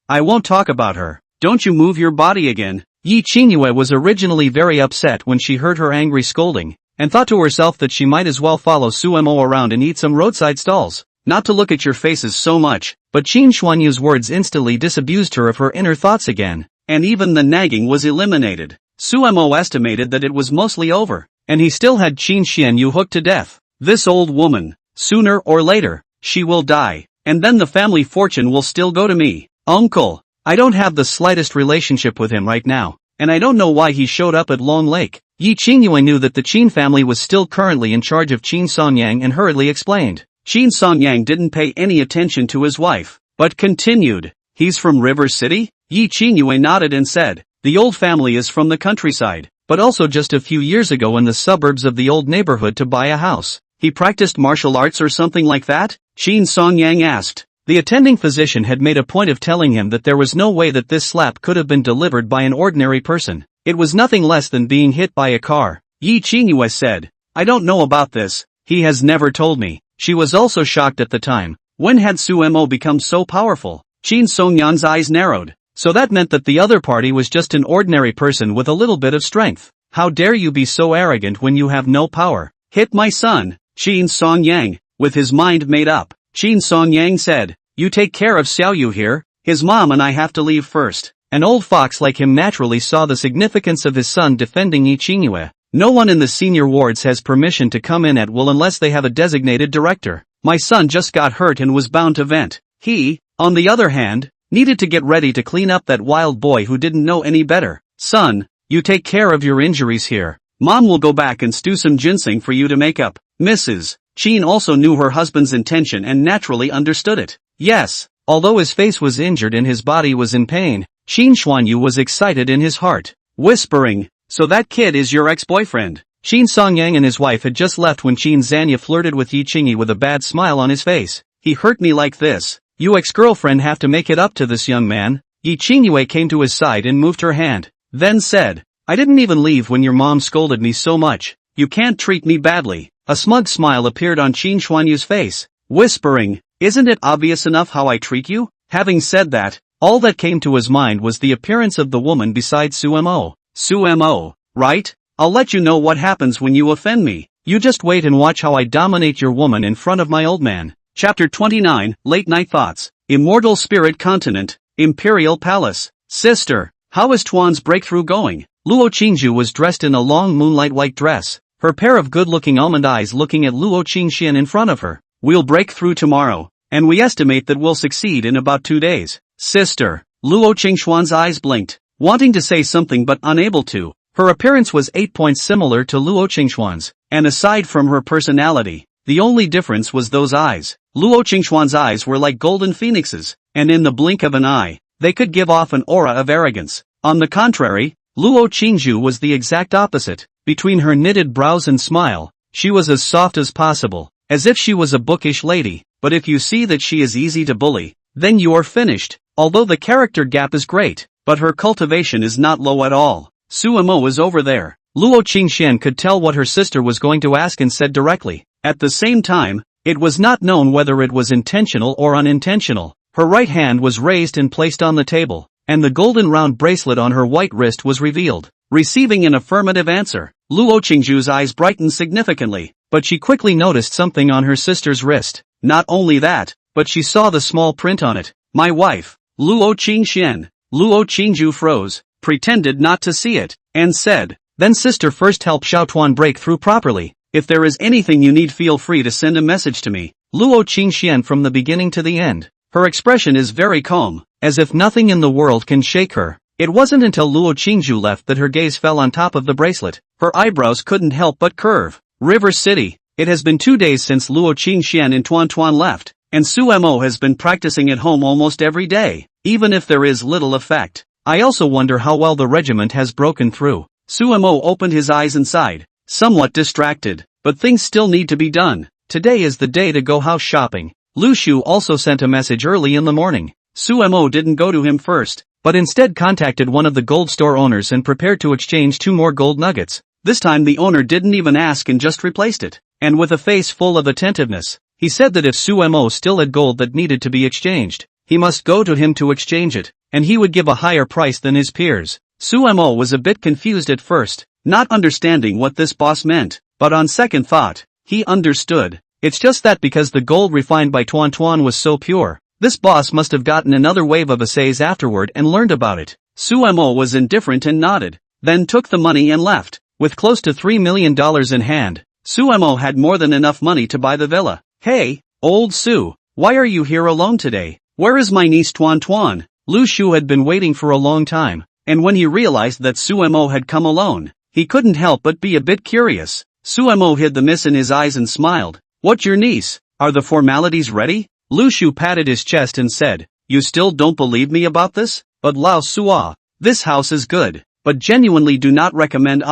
I won't talk about her. Don't you move your body again. Yi Qingyue was originally very upset when she heard her angry scolding, and thought to herself that she might as well follow Sumo around and eat some roadside stalls. Not to look at your faces so much, but Qin Xuanyu's words instantly disabused her of her inner thoughts again, and even the nagging was eliminated. Sumo estimated that it was mostly over, and he still had Qin Xianyu hooked to death. This old woman, sooner or later, she will die, and then the family fortune will still go to me. Uncle, I don't have the slightest relationship with him right now, and I don't know why he showed up at Long Lake. Yi Qingyue knew that the Qin family was still currently in charge of Qin Songyang and hurriedly explained. Qin Songyang didn't pay any attention to his wife, but continued. He's from River City? Yi Qingyue nodded and said, the old family is from the countryside, but also just a few years ago in the suburbs of the old neighborhood to buy a house. He practiced martial arts or something like that? Qin Songyang asked. The attending physician had made a point of telling him that there was no way that this slap could have been delivered by an ordinary person. It was nothing less than being hit by a car. Yi Qingyue said, I don't know about this, he has never told me. She was also shocked at the time. When had Sumo become so powerful? Qin Songyan's eyes narrowed. So that meant that the other party was just an ordinary person with a little bit of strength. How dare you be so arrogant when you have no power? Hit my son, Qin Songyang, with his mind made up. Qin Songyang said, you take care of Xiaoyu here, his mom and I have to leave first. An old fox like him naturally saw the significance of his son defending Yi Qingyue. No one in the senior wards has permission to come in at will unless they have a designated director. My son just got hurt and was bound to vent. He, on the other hand, needed to get ready to clean up that wild boy who didn't know any better. Son, you take care of your injuries here. Mom will go back and stew some ginseng for you to make up. Mrs. Qin also knew her husband's intention and naturally understood it. Yes, although his face was injured and his body was in pain, Qin Xuanyu was excited in his heart, whispering, so that kid is your ex-boyfriend. Qin Songyang and his wife had just left when Qin Zanya flirted with Yi Qingyue with a bad smile on his face. He hurt me like this. You ex-girlfriend have to make it up to this young man. Yi Qingyue came to his side and moved her hand, then said, I didn't even leave when your mom scolded me so much. You can't treat me badly. A smug smile appeared on Qin Xuanyu's face, whispering, isn't it obvious enough how I treat you? Having said that, all that came to his mind was the appearance of the woman beside Sumo. Sumo, right? I'll let you know what happens when you offend me. You just wait and watch how I dominate your woman in front of my old man. Chapter 29, Late Night Thoughts. Immortal Spirit Continent, Imperial Palace. Sister, how is Tuan's breakthrough going? Luo Qingju was dressed in a long moonlight-white dress, her pair of good-looking almond eyes looking at Luo Qingxian in front of her. We'll break through tomorrow, and we estimate that we'll succeed in about 2 days. Sister, Luo Qingxuan's eyes blinked, wanting to say something but unable to. Her appearance was 8 points similar to Luo Qingxuan's, and aside from her personality, the only difference was those eyes. Luo Qingxuan's eyes were like golden phoenixes, and in the blink of an eye, they could give off an aura of arrogance. On the contrary, Luo Qingju was the exact opposite. Between her knitted brows and smile, she was as soft as possible, as if she was a bookish lady. but if you see that she is easy to bully, then you are finished. Although the character gap is great, but her cultivation is not low at all. Suemo is over there. Luo Qingxian could tell what her sister was going to ask and said directly. At the same time, it was not known whether it was intentional or unintentional. Her right hand was raised and placed on the table, and the golden round bracelet on her white wrist was revealed. Receiving an affirmative answer, Luo Qingju's eyes brightened significantly, but she quickly noticed something on her sister's wrist. Not only that, but she saw the small print on it. My wife, Luo Qingxian. Luo Qingju froze, pretended not to see it, and said, then sister first help Xiaotuan break through properly. If there is anything you need feel free to send a message to me. Luo Qingxian from the beginning to the end. Her expression is very calm, as if nothing in the world can shake her. It wasn't until Luo Qingju left that her gaze fell on top of the bracelet. Her eyebrows couldn't help but curve. River City. It has been 2 days since Luo Qingxian and Tuan left, and Suemo has been practicing at home almost every day, even if there is little effect. I also wonder how well the regiment has broken through. Suemo opened his eyes and sighed, somewhat distracted, but things still need to be done. Today is the day to go house shopping. Lu Shu also sent a message early in the morning. Suemo didn't go to him first, but instead contacted one of the gold store owners and prepared to exchange 2 more gold nuggets. This time the owner didn't even ask and just replaced it, and with a face full of attentiveness, he said that if Suemo still had gold that needed to be exchanged, he must go to him to exchange it, and he would give a higher price than his peers. Suemo was a bit confused at first, not understanding what this boss meant, but on second thought, he understood. It's just that because the gold refined by Tuan was so pure, this boss must have gotten another wave of assays afterward and learned about it. Suemo was indifferent and nodded, then took the money and left. With close to $3 million in hand, Suemo had more than enough money to buy the villa. Hey, old Su, why are you here alone today? Where is my niece Tuan? Lu Shu had been waiting for a long time, and when he realized that Suemo had come alone, he couldn't help but be a bit curious. Suemo hid the miss in his eyes and smiled. What, your niece? Are the formalities ready? Lu Shu patted his chest and said, you still don't believe me about this? But Lao Sua, this house is good, but genuinely do not recommend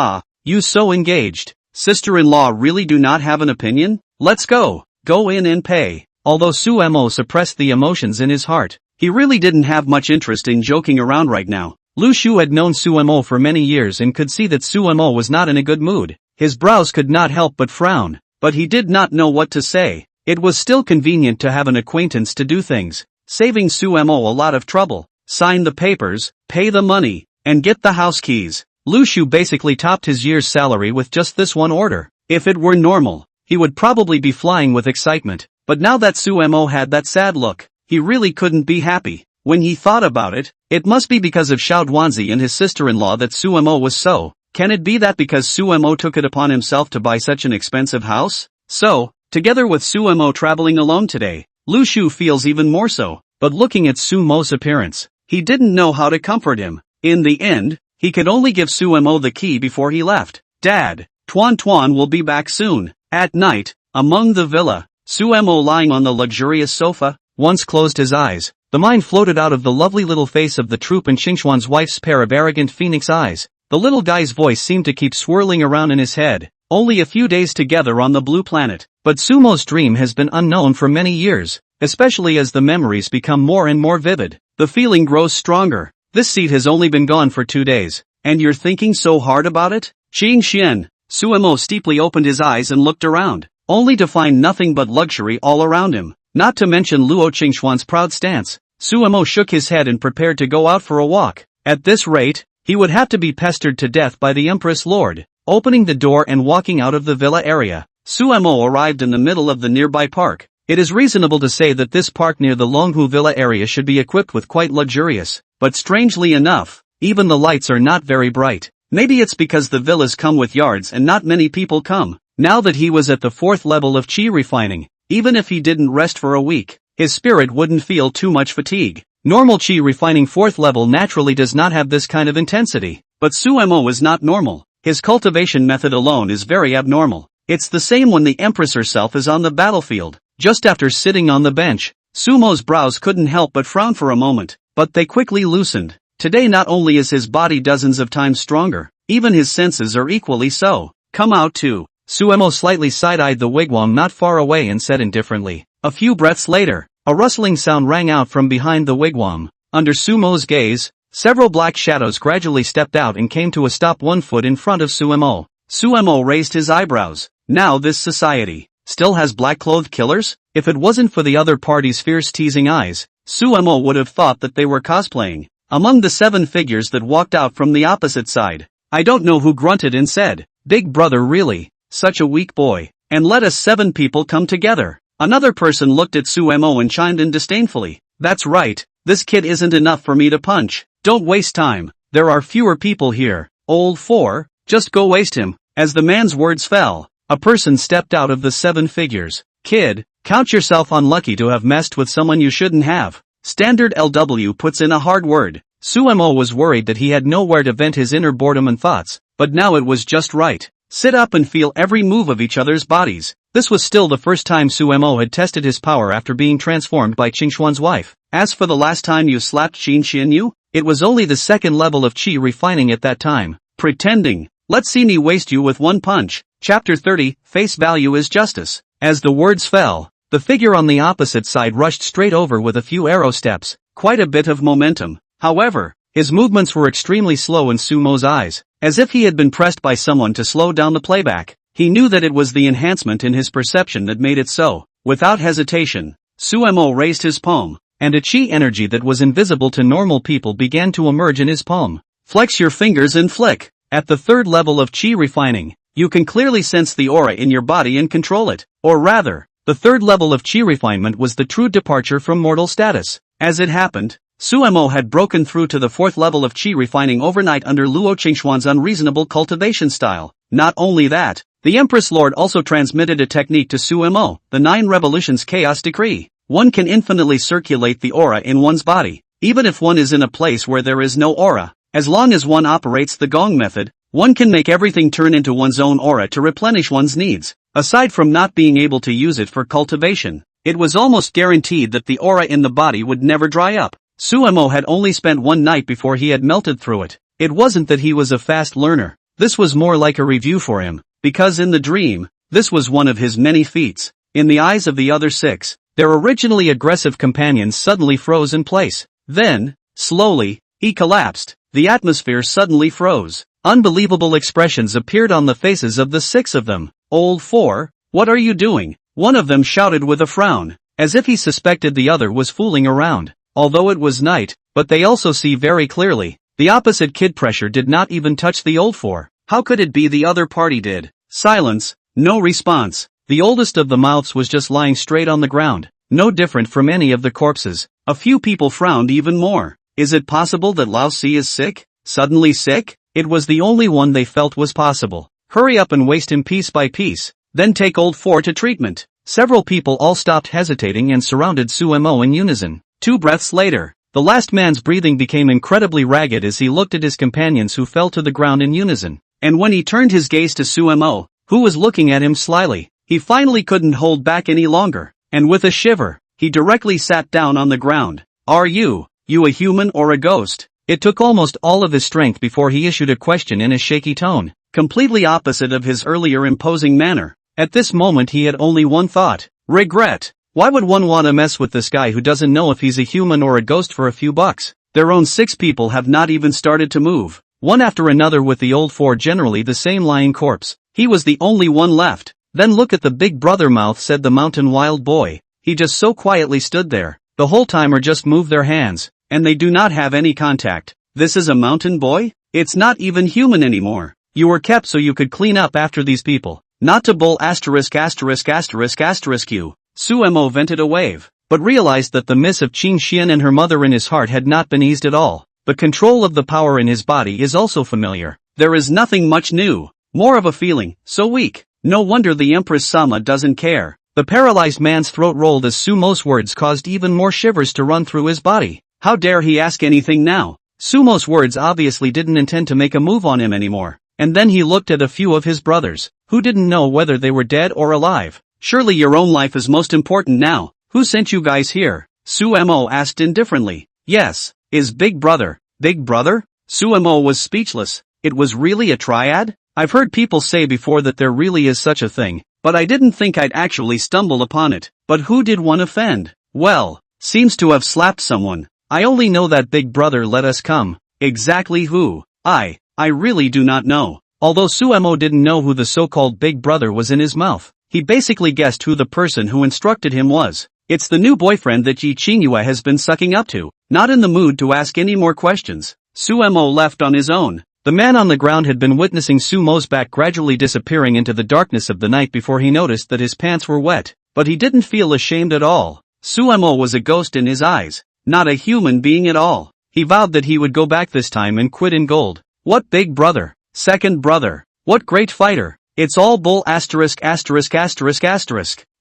you so engaged. Sister-in-law really do not have an opinion? Let's go in and pay. Although Suemo suppressed the emotions in his heart, he really didn't have much interest in joking around right now. Lu Shu had known Suemo for many years and could see that Suemo was not in a good mood. His brows could not help but frown, but he did not know what to say. It was still convenient to have an acquaintance to do things, saving Suemo a lot of trouble. Sign the papers, pay the money, and get the house keys. Lu Shu basically topped his year's salary with just this one order. If it were normal, he would probably be flying with excitement, but now that Suemo had that sad look, he really couldn't be happy. When he thought about it, it must be because of Xiao Duanzi and his sister-in-law that Suemo was so. Can it be that because Suemo took it upon himself to buy such an expensive house? So, together with Suemo traveling alone today, Lu Shu feels even more so, but looking at Sumo's appearance, he didn't know how to comfort him. In the end, he could only give Suemo the key before he left. Dad, Tuan will be back soon. At night, among the villa, Suemo lying on the luxurious sofa, once closed his eyes, the mind floated out of the lovely little face of the troop and Xingxuan's wife's pair of arrogant phoenix eyes. The little guy's voice seemed to keep swirling around in his head. Only a few days together on the blue planet, but Sumo's dream has been unknown for many years, especially as the memories become more and more vivid. The feeling grows stronger. This seat has only been gone for 2 days, and you're thinking so hard about it? Qingxian. Suemo steeply opened his eyes and looked around, only to find nothing but luxury all around him, not to mention Luo Qingxuan's proud stance. Suemo shook his head and prepared to go out for a walk. At this rate, he would have to be pestered to death by the Empress Lord. Opening the door and walking out of the villa area, Suemo arrived in the middle of the nearby park. It is reasonable to say that this park near the Longhu Villa area should be equipped with quite luxurious, but strangely enough, even the lights are not very bright. Maybe it's because the villas come with yards and not many people come. Now that he was at the 4th level of chi refining, even if he didn't rest for a week, his spirit wouldn't feel too much fatigue. Normal chi refining 4th level naturally does not have this kind of intensity, but Suemo is not normal. His cultivation method alone is very abnormal. It's the same when the Empress herself is on the battlefield. Just after sitting on the bench, Sumo's brows couldn't help but frown for a moment, but they quickly loosened. Today not only is his body dozens of times stronger, even his senses are equally so. Come out too. Suemo slightly side-eyed the wigwam not far away and said indifferently, A few breaths later, a rustling sound rang out from behind the wigwam. Under Sumo's gaze, several black shadows gradually stepped out and came to a stop 1 foot in front of Sumo. Sumo raised his eyebrows. Now this society still has black-clothed killers? If it wasn't for the other party's fierce teasing eyes, Sumo would have thought that they were cosplaying. Among the 7 figures that walked out from the opposite side, I don't know who grunted and said, "Big brother really, such a weak boy, and let us 7 people come together." Another person looked at Sumo and chimed in disdainfully, "That's right, this kid isn't enough for me to punch. Don't waste time, there are fewer people here, old 4, just go waste him." As the man's words fell, a person stepped out of the 7 figures. "Kid, count yourself unlucky to have messed with someone you shouldn't have." Standard LW puts in a hard word. Sumo was worried that he had nowhere to vent his inner boredom and thoughts, but now it was just right. Sit up and feel every move of each other's bodies. This was still the first time Sumo had tested his power after being transformed by Qingxuan's wife. As for the last time you slapped Qin Xianyu, it was only the 2nd level of Qi refining at that time. Pretending. Let's see me waste you with 1 punch. Chapter 30, Face Value is Justice. As the words fell, the figure on the opposite side rushed straight over with a few arrow steps, quite a bit of momentum. However, his movements were extremely slow in Sumo's eyes, as if he had been pressed by someone to slow down the playback. He knew that it was the enhancement in his perception that made it so. Without hesitation, Sumo raised his palm, and a Qi energy that was invisible to normal people began to emerge in his palm. Flex your fingers and flick. At the 3rd level of Qi refining, you can clearly sense the aura in your body and control it. Or rather, the 3rd level of Qi refinement was the true departure from mortal status. As it happened, Sumo had broken through to the 4th level of Qi refining overnight under Luo Qingxuan's unreasonable cultivation style. Not only that, the Empress Lord also transmitted a technique to Sumo, the 9 Revolutions Chaos Decree. One can infinitely circulate the aura in one's body, even if one is in a place where there is no aura. As long as one operates the gong method, one can make everything turn into one's own aura to replenish one's needs. Aside from not being able to use it for cultivation, it was almost guaranteed that the aura in the body would never dry up. Sumo had only spent 1 night before he had melted through it. It wasn't that he was a fast learner. This was more like a review for him, because in the dream, this was one of his many feats. In the eyes of the other 6, their originally aggressive companions suddenly froze in place. Then, slowly, he collapsed. The atmosphere suddenly froze. Unbelievable expressions appeared on the faces of the 6 of them. "Old 4, what are you doing?" one of them shouted with a frown, as if he suspected the other was fooling around. Although it was night, but they also see very clearly. The opposite kid pressure did not even touch the old 4. How could it be the other party did? Silence, no response. The oldest of the mouths was just lying straight on the ground, no different from any of the corpses. A few people frowned even more. Is it possible that Lao Si is sick? Suddenly sick? It was the only one they felt was possible. Hurry up and waste him piece by piece, then take old 4 to treatment. Several people all stopped hesitating and surrounded Sumo in unison. 2 breaths later, the last man's breathing became incredibly ragged as he looked at his companions who fell to the ground in unison. And when he turned his gaze to Sumo, who was looking at him slyly, he finally couldn't hold back any longer, and with a shiver, he directly sat down on the ground. "Are you a human or a ghost?" It took almost all of his strength before he issued a question in a shaky tone, completely opposite of his earlier imposing manner. At this moment he had only one thought: regret. Why would one want to mess with this guy who doesn't know if he's a human or a ghost for a few bucks? Their own 6 people have not even started to move, one after another, with the old 4 generally the same lying corpse. He was the only one left. "Then look at the big brother mouth," said the mountain wild boy. He just so quietly stood there, the whole time, or just moved their hands, and they do not have any contact. This is a mountain boy? It's not even human anymore. You were kept so you could clean up after these people. Not to bull asterisk asterisk asterisk asterisk you. Sumo vented a wave, but realized that the miss of Qin Xian and her mother in his heart had not been eased at all. The control of the power in his body is also familiar. There is nothing much new, more of a feeling, so weak. No wonder the Empress Sama doesn't care. The paralyzed man's throat rolled as Sumo's words caused even more shivers to run through his body. How dare he ask anything now? Sumo's words obviously didn't intend to make a move on him anymore. And then he looked at a few of his brothers, who didn't know whether they were dead or alive. "Surely your own life is most important now. Who sent you guys here?" Sumo asked indifferently. "Yes, is Big Brother." "Big Brother?" Sumo was speechless. It was really a triad? I've heard people say before that there really is such a thing, but I didn't think I'd actually stumble upon it. But who did one offend? Well, seems to have slapped someone. I only know that Big Brother let us come. Exactly who? I really do not know. Although Suemo didn't know who the so-called Big Brother was in his mouth, he basically guessed who the person who instructed him was. It's the new boyfriend that Yi Qingyue has been sucking up to. Not in the mood to ask any more questions, Suemo left on his own. The man on the ground had been witnessing Sumo's back gradually disappearing into the darkness of the night before he noticed that his pants were wet. But he didn't feel ashamed at all. Suemo was a ghost in his eyes, not a human being at all. He vowed that he would go back this time and quit in gold. What Big Brother? Second brother? What great fighter? It's all bull ********.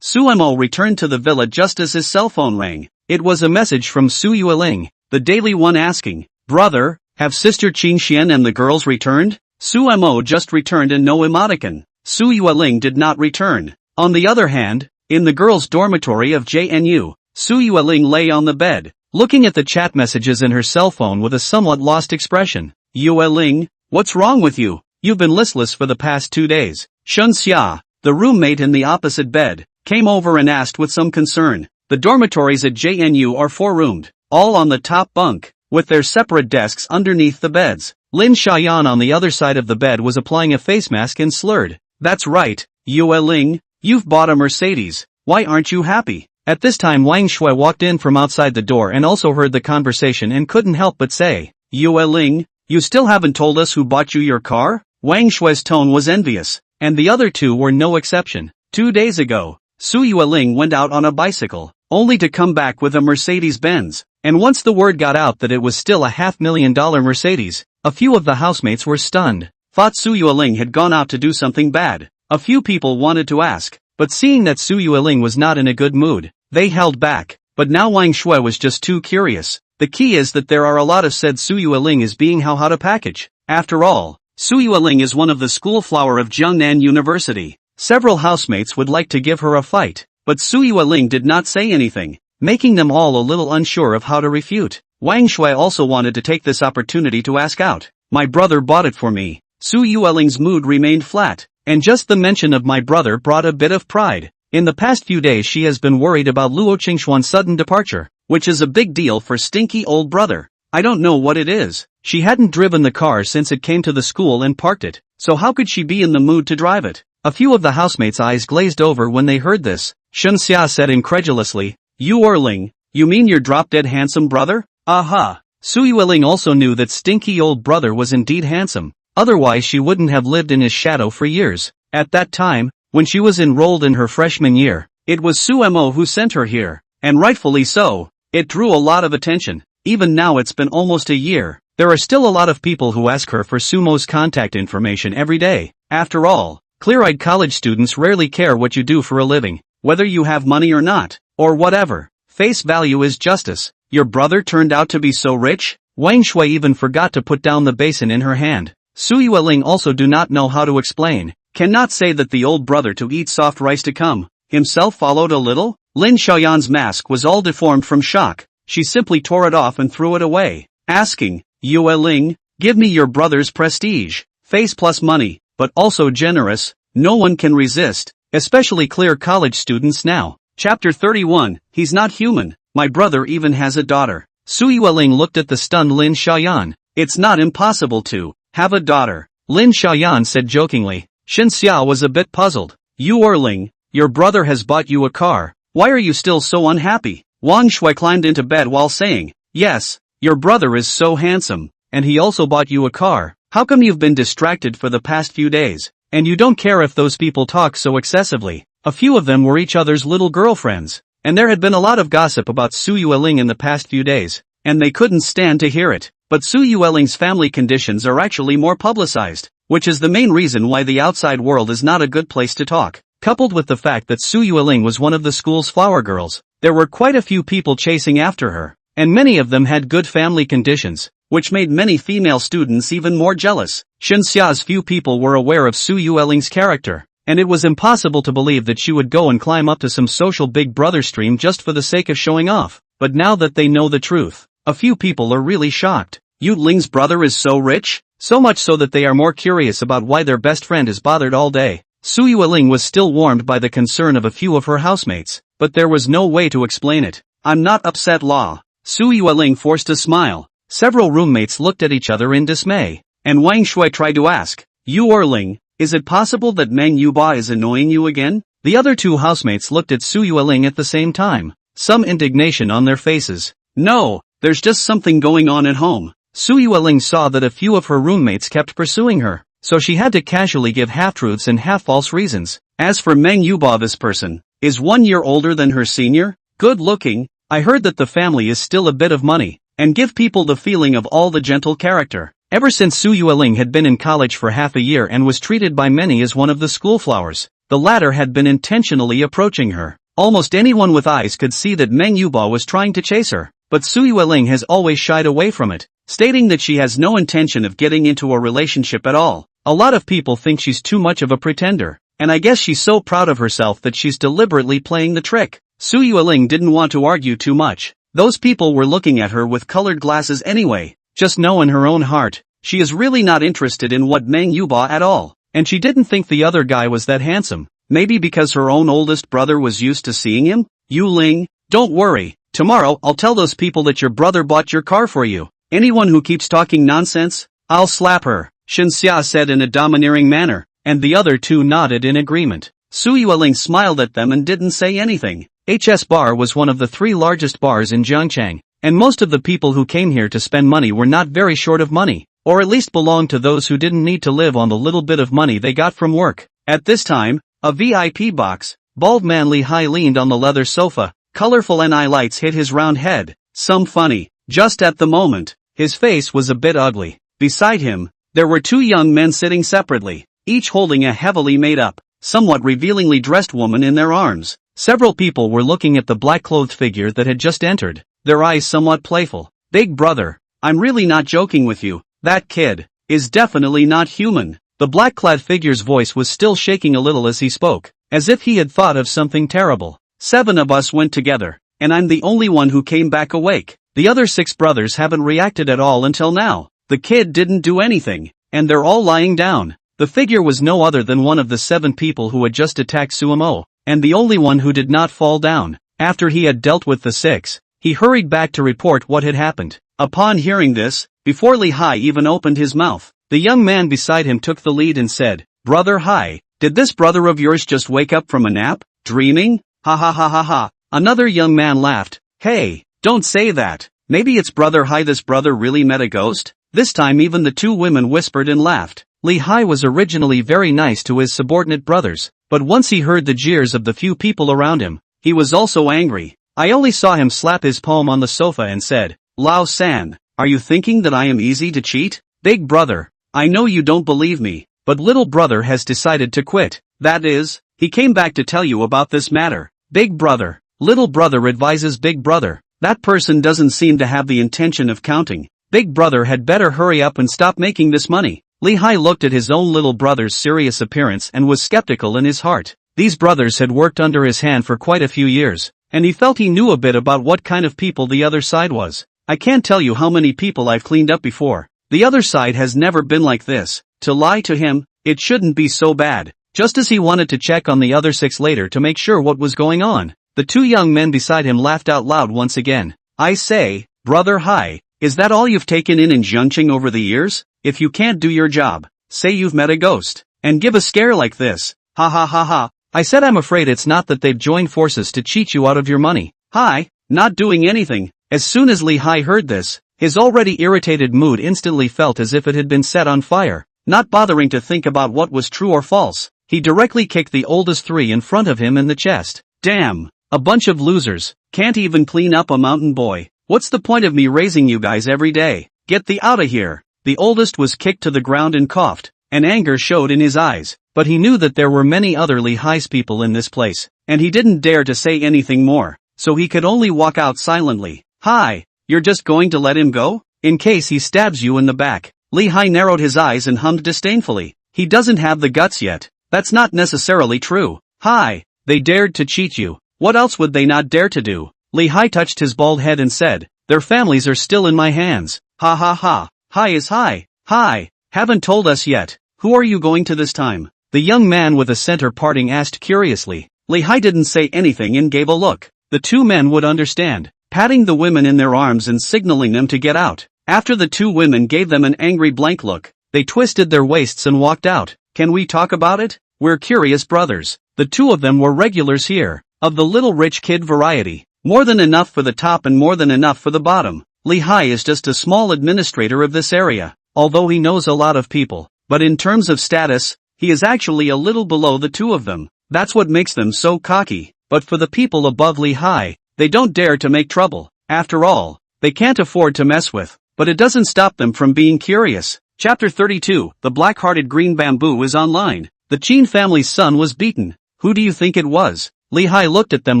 Suemo returned to the villa just as his cell phone rang. It was a message from Su Yueling, the daily one asking, "Brother, have Sister Qin Xian and the girls returned?" Suemo just returned and no emoticon. Su Yueling did not return. On the other hand, in the girls' dormitory of JNU, Su Yueling lay on the bed, looking at the chat messages in her cell phone with a somewhat lost expression. Yueling, what's wrong with you? You've been listless for the past 2 days. Shun Xia, the roommate in the opposite bed, came over and asked with some concern. The dormitories at JNU are 4-roomed, all on the top bunk, with their separate desks underneath the beds. Lin Xiaoyan on the other side of the bed was applying a face mask and slurred. That's right, Yueling, you've bought a Mercedes. Why aren't you happy? At this time Wang Shui walked in from outside the door and also heard the conversation and couldn't help but say, Yueling, you still haven't told us who bought you your car? Wang Shui's tone was envious, and the other two were no exception. 2 days ago, Su Yueling went out on a bicycle, only to come back with a Mercedes-Benz, and once the word got out that it was still a $500,000 Mercedes, a few of the housemates were stunned. Thought Su Yueling had gone out to do something bad. A few people wanted to ask, but seeing that Su Yueling was not in a good mood, they held back. But now Wang Shui was just too curious. The key is that there are a lot of said Su Yueling is being how to package. After all, Su Yueling is one of the school flower of Jiangnan University. Several housemates would like to give her a fight, but Su Yueling did not say anything, making them all a little unsure of how to refute. Wang Shui also wanted to take this opportunity to ask out. My brother bought it for me. Su Yueling's mood remained flat, and just the mention of my brother brought a bit of pride. In the past few days she has been worried about Luo Qingxuan's sudden departure, which is a big deal for stinky old brother. I don't know what it is. She hadn't driven the car since it came to the school and parked it, so how could she be in the mood to drive it? A few of the housemates' eyes glazed over when they heard this. Shun Xia said incredulously, Yueling, you mean your drop-dead handsome brother? Aha! Su Yueling also knew that stinky old brother was indeed handsome, otherwise she wouldn't have lived in his shadow for years. At that time, when she was enrolled in her freshman year, it was Suemo who sent her here, and rightfully so. It drew a lot of attention. Even now it's been almost a year. There are still a lot of people who ask her for Sumo's contact information every day. After all, clear-eyed college students rarely care what you do for a living, whether you have money or not, or whatever. Face value is justice. Your brother turned out to be so rich? Wang Shui even forgot to put down the basin in her hand. Su Yueling also do not know how to explain. Cannot say that the old brother to eat soft rice to come himself followed a little? Lin Xiaoyan's mask was all deformed from shock. She simply tore it off and threw it away, asking, Yueling, give me your brother's prestige. Face plus money, but also generous. No one can resist, especially clear college students now. Chapter 31, He's not human. My brother even has a daughter. Su Yueling looked at the stunned Lin Xiaoyan. It's not impossible to have a daughter, Lin Xiaoyan said jokingly. Shen Xia was a bit puzzled. Yueling, your brother has bought you a car. Why are you still so unhappy? Wang Shui climbed into bed while saying, yes, your brother is so handsome, and he also bought you a car. How come you've been distracted for the past few days, and you don't care if those people talk so excessively? A few of them were each other's little girlfriends, and there had been a lot of gossip about Su Yueling in the past few days, and they couldn't stand to hear it. But Su Yueling's family conditions are actually more publicized, which is the main reason why the outside world is not a good place to talk. Coupled with the fact that Su Yueling was one of the school's flower girls, there were quite a few people chasing after her, and many of them had good family conditions, which made many female students even more jealous. Shen Xia's few people were aware of Su Yueling's character, and it was impossible to believe that she would go and climb up to some social big brother stream just for the sake of showing off. But now that they know the truth, a few people are really shocked. Yueling's brother is so rich? So much so that they are more curious about why their best friend is bothered all day. Su Yueling was still warmed by the concern of a few of her housemates, but there was no way to explain it. I'm not upset, La. Su Yueling forced a smile. Several roommates looked at each other in dismay, and Wang Shui tried to ask, Yu Erling, is it possible that Meng Yuba is annoying you again? The other two housemates looked at Su Yueling at the same time, some indignation on their faces. No, there's just something going on at home. Su Yueling saw that a few of her roommates kept pursuing her, so she had to casually give half-truths and half-false reasons. As for Meng Yuba, this person is 1 year older than her senior, good-looking. I heard that the family is still a bit of money, and give people the feeling of all the gentle character. Ever since Su Yueling had been in college for half a year and was treated by many as one of the schoolflowers, the latter had been intentionally approaching her. Almost anyone with eyes could see that Meng Yuba was trying to chase her, but Su Yueling has always shied away from it, stating that she has no intention of getting into a relationship at all. A lot of people think she's too much of a pretender, and I guess she's so proud of herself that she's deliberately playing the trick. Su Yueling didn't want to argue too much. Those people were looking at her with colored glasses anyway. Just know in her own heart, she is really not interested in what Meng Yuba at all, and she didn't think the other guy was that handsome. Maybe because her own oldest brother was used to seeing him? Yu Ling, don't worry, tomorrow I'll tell those people that your brother bought your car for you. Anyone who keeps talking nonsense, I'll slap her, Shen Xia said in a domineering manner, and the other two nodded in agreement. Su Yueling smiled at them and didn't say anything. HS Bar was one of the 3 largest bars in Jiangchang, and most of the people who came here to spend money were not very short of money, or at least belonged to those who didn't need to live on the little bit of money they got from work. At this time, a VIP box, bald man Li Hai leaned on the leather sofa, colorful NI lights hit his round head. Some funny. Just at the moment, his face was a bit ugly. Beside him, there were 2 young men sitting separately, each holding a heavily made up, somewhat revealingly dressed woman in their arms. Several people were looking at the black-clothed figure that had just entered, their eyes somewhat playful. Big brother, I'm really not joking with you, that kid is definitely not human. The black-clad figure's voice was still shaking a little as he spoke, as if he had thought of something terrible. 7 of us went together, and I'm the only one who came back awake. The other 6 brothers haven't reacted at all until now. The kid didn't do anything, and they're all lying down. The figure was no other than one of the 7 people who had just attacked Suamo, and the only one who did not fall down. After he had dealt with the 6, he hurried back to report what had happened. Upon hearing this, before Li Hai even opened his mouth, the young man beside him took the lead and said, Brother Hai, did this brother of yours just wake up from a nap? Dreaming? Ha ha ha ha ha. Another young man laughed. Hey, don't say that. Maybe it's Brother Hai. This brother really met a ghost? This time even the 2 women whispered and laughed. Li Hai was originally very nice to his subordinate brothers, but once he heard the jeers of the few people around him, he was also angry. I only saw him slap his palm on the sofa and said, Lao San, are you thinking that I am easy to cheat? Big brother, I know you don't believe me, but little brother has decided to quit. That is, he came back to tell you about this matter. Big brother, little brother advises big brother. That person doesn't seem to have the intention of counting. Big brother had better hurry up and stop making this money. Li Hai looked at his own little brother's serious appearance and was skeptical in his heart. These brothers had worked under his hand for quite a few years, and he felt he knew a bit about what kind of people the other side was. I can't tell you how many people I've cleaned up before. The other side has never been like this. To lie to him, it shouldn't be so bad. Just as he wanted to check on the other 6 later to make sure what was going on, the 2 young men beside him laughed out loud once again. I say, Brother Hai, is that all you've taken in Jiangcheng over the years? If you can't do your job, say you've met a ghost, and give a scare like this. Ha ha ha ha. I said I'm afraid it's not that they've joined forces to cheat you out of your money. Hai, not doing anything. As soon as Li Hai heard this, his already irritated mood instantly felt as if it had been set on fire. Not bothering to think about what was true or false, he directly kicked the oldest 3 in front of him in the chest. Damn, a bunch of losers, can't even clean up a mountain boy. What's the point of me raising you guys every day? Get the outta here. The oldest was kicked to the ground and coughed, and anger showed in his eyes, but he knew that there were many other Li Hai's people in this place, and he didn't dare to say anything more, so he could only walk out silently. Hai, you're just going to let him go? In case he stabs you in the back. Li Hai narrowed his eyes and hummed disdainfully. He doesn't have the guts yet. That's not necessarily true. Hai, they dared to cheat you. What else would they not dare to do? Li Hai touched his bald head and said, their families are still in my hands. Ha ha ha. Hai is Hai. Hai, haven't told us yet. Who are you going to this time? The young man with a center parting asked curiously. Li Hai didn't say anything and gave a look. The two men would understand, patting the women in their arms and signaling them to get out. After the two women gave them an angry blank look, they twisted their waists and walked out. Can we talk about it? We're curious brothers. The two of them were regulars here, of the little rich kid variety. More than enough for the top and more than enough for the bottom. Li Hai is just a small administrator of this area, although he knows a lot of people. But in terms of status, he is actually a little below the two of them. That's what makes them so cocky. But for the people above Li Hai, they don't dare to make trouble. After all, they can't afford to mess with. But it doesn't stop them from being curious. Chapter 32, The Black-Hearted Green Bamboo is online. The Qin family's son was beaten. Who do you think it was? Li Hai looked at them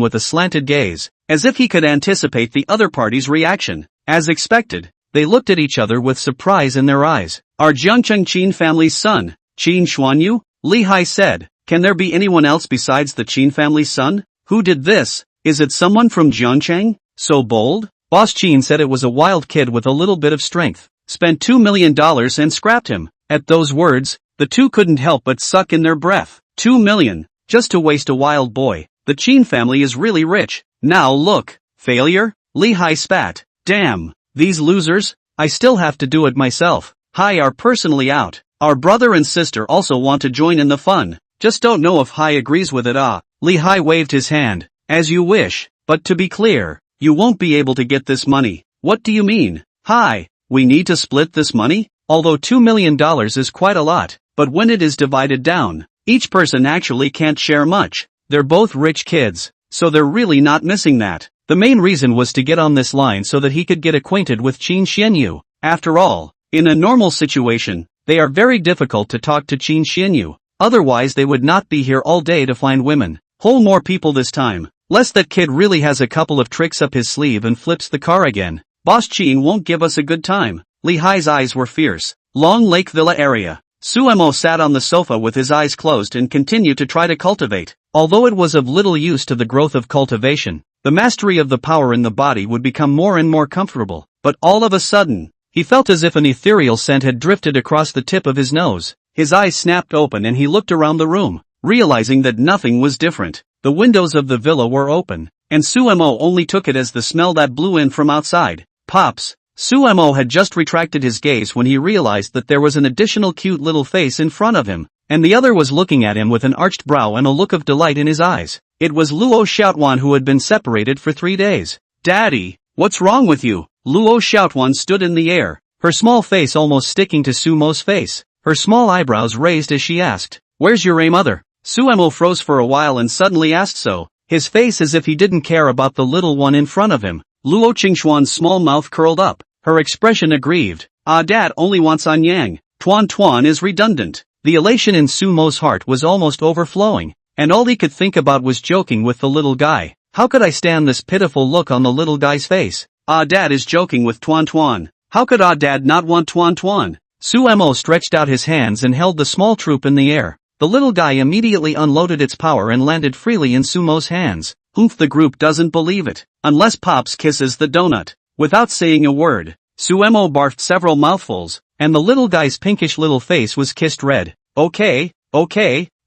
with a slanted gaze, as if he could anticipate the other party's reaction. As expected, they looked at each other with surprise in their eyes. Our Jiangcheng Qin family's son, Qin Xuanyu? Li Hai said. Can there be anyone else besides the Qin family's son? Who did this? Is it someone from Jiangcheng? So bold? Boss Qin said it was a wild kid with a little bit of strength. Spent $2 million and scrapped him. At those words, the two couldn't help but suck in their breath. $2 million, just to waste a wild boy. The Qin family is really rich. Now look. Failure? Li Hai spat. Damn, these losers? I still have to do it myself. Hai are personally out. Our brother and sister also want to join in the fun. Just don't know if Hai agrees with it. Li Hai waved his hand. As you wish, but to be clear, you won't be able to get this money. What do you mean? Hai, we need to split this money? Although $2 million is quite a lot, but when it is divided down, each person actually can't share much. They're both rich kids, so they're really not missing that. The main reason was to get on this line so that he could get acquainted with Qin Xianyu. After all, in a normal situation, they are very difficult to talk to Qin Xianyu. Otherwise they would not be here all day to find women. Whole more people this time. Lest that kid really has a couple of tricks up his sleeve and flips the car again. Boss Qin won't give us a good time. Li Hai's eyes were fierce. Long Lake Villa area. Suemo sat on the sofa with his eyes closed and continued to try to cultivate. Although it was of little use to the growth of cultivation, the mastery of the power in the body would become more and more comfortable. But all of a sudden, he felt as if an ethereal scent had drifted across the tip of his nose. His eyes snapped open and he looked around the room, realizing that nothing was different. The windows of the villa were open, and Suemo only took it as the smell that blew in from outside. Pops! Suemo had just retracted his gaze when he realized that there was an additional cute little face in front of him, and the other was looking at him with an arched brow and a look of delight in his eyes. It was Luo Xiaotuan, who had been separated for 3 days. Daddy, what's wrong with you? Luo Xiaotuan stood in the air, her small face almost sticking to Sumo's face, her small eyebrows raised as she asked, "Where's your mother?" Suemo froze for a while and suddenly asked so, his face as if he didn't care about the little one in front of him. Luo Qingxuan's small mouth curled up, her expression aggrieved. Dad only wants Anyang. Tuan is redundant. The elation in Sumo's heart was almost overflowing, and all he could think about was joking with the little guy. How could I stand this pitiful look on the little guy's face? Dad is joking with Tuan. How could Dad not want Tuan? Suemo stretched out his hands and held the small troop in the air. The little guy immediately unloaded its power and landed freely in Sumo's hands. Humph, the group doesn't believe it. Unless Pops kisses the donut. Without saying a word, Suemo barfed several mouthfuls, and the little guy's pinkish little face was kissed red. Okay,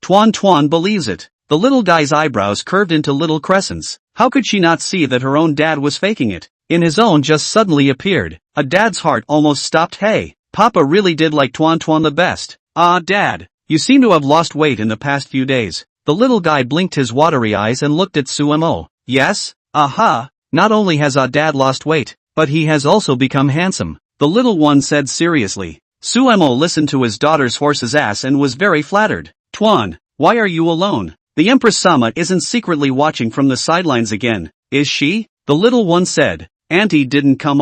Tuan believes it. The little guy's eyebrows curved into little crescents. How could she not see that her own dad was faking it? In his own just suddenly appeared. A dad's heart almost stopped. Hey, Papa really did like Tuan the best. Dad, you seem to have lost weight in the past few days. The little guy blinked his watery eyes and looked at Suemo. Yes? Aha! Not only has Dad lost weight, but he has also become handsome, the little one said seriously. Suemo listened to his daughter's horse's ass and was very flattered. Tuan, why are you alone? The Empress Sama isn't secretly watching from the sidelines again, is she? The little one said. Auntie didn't come.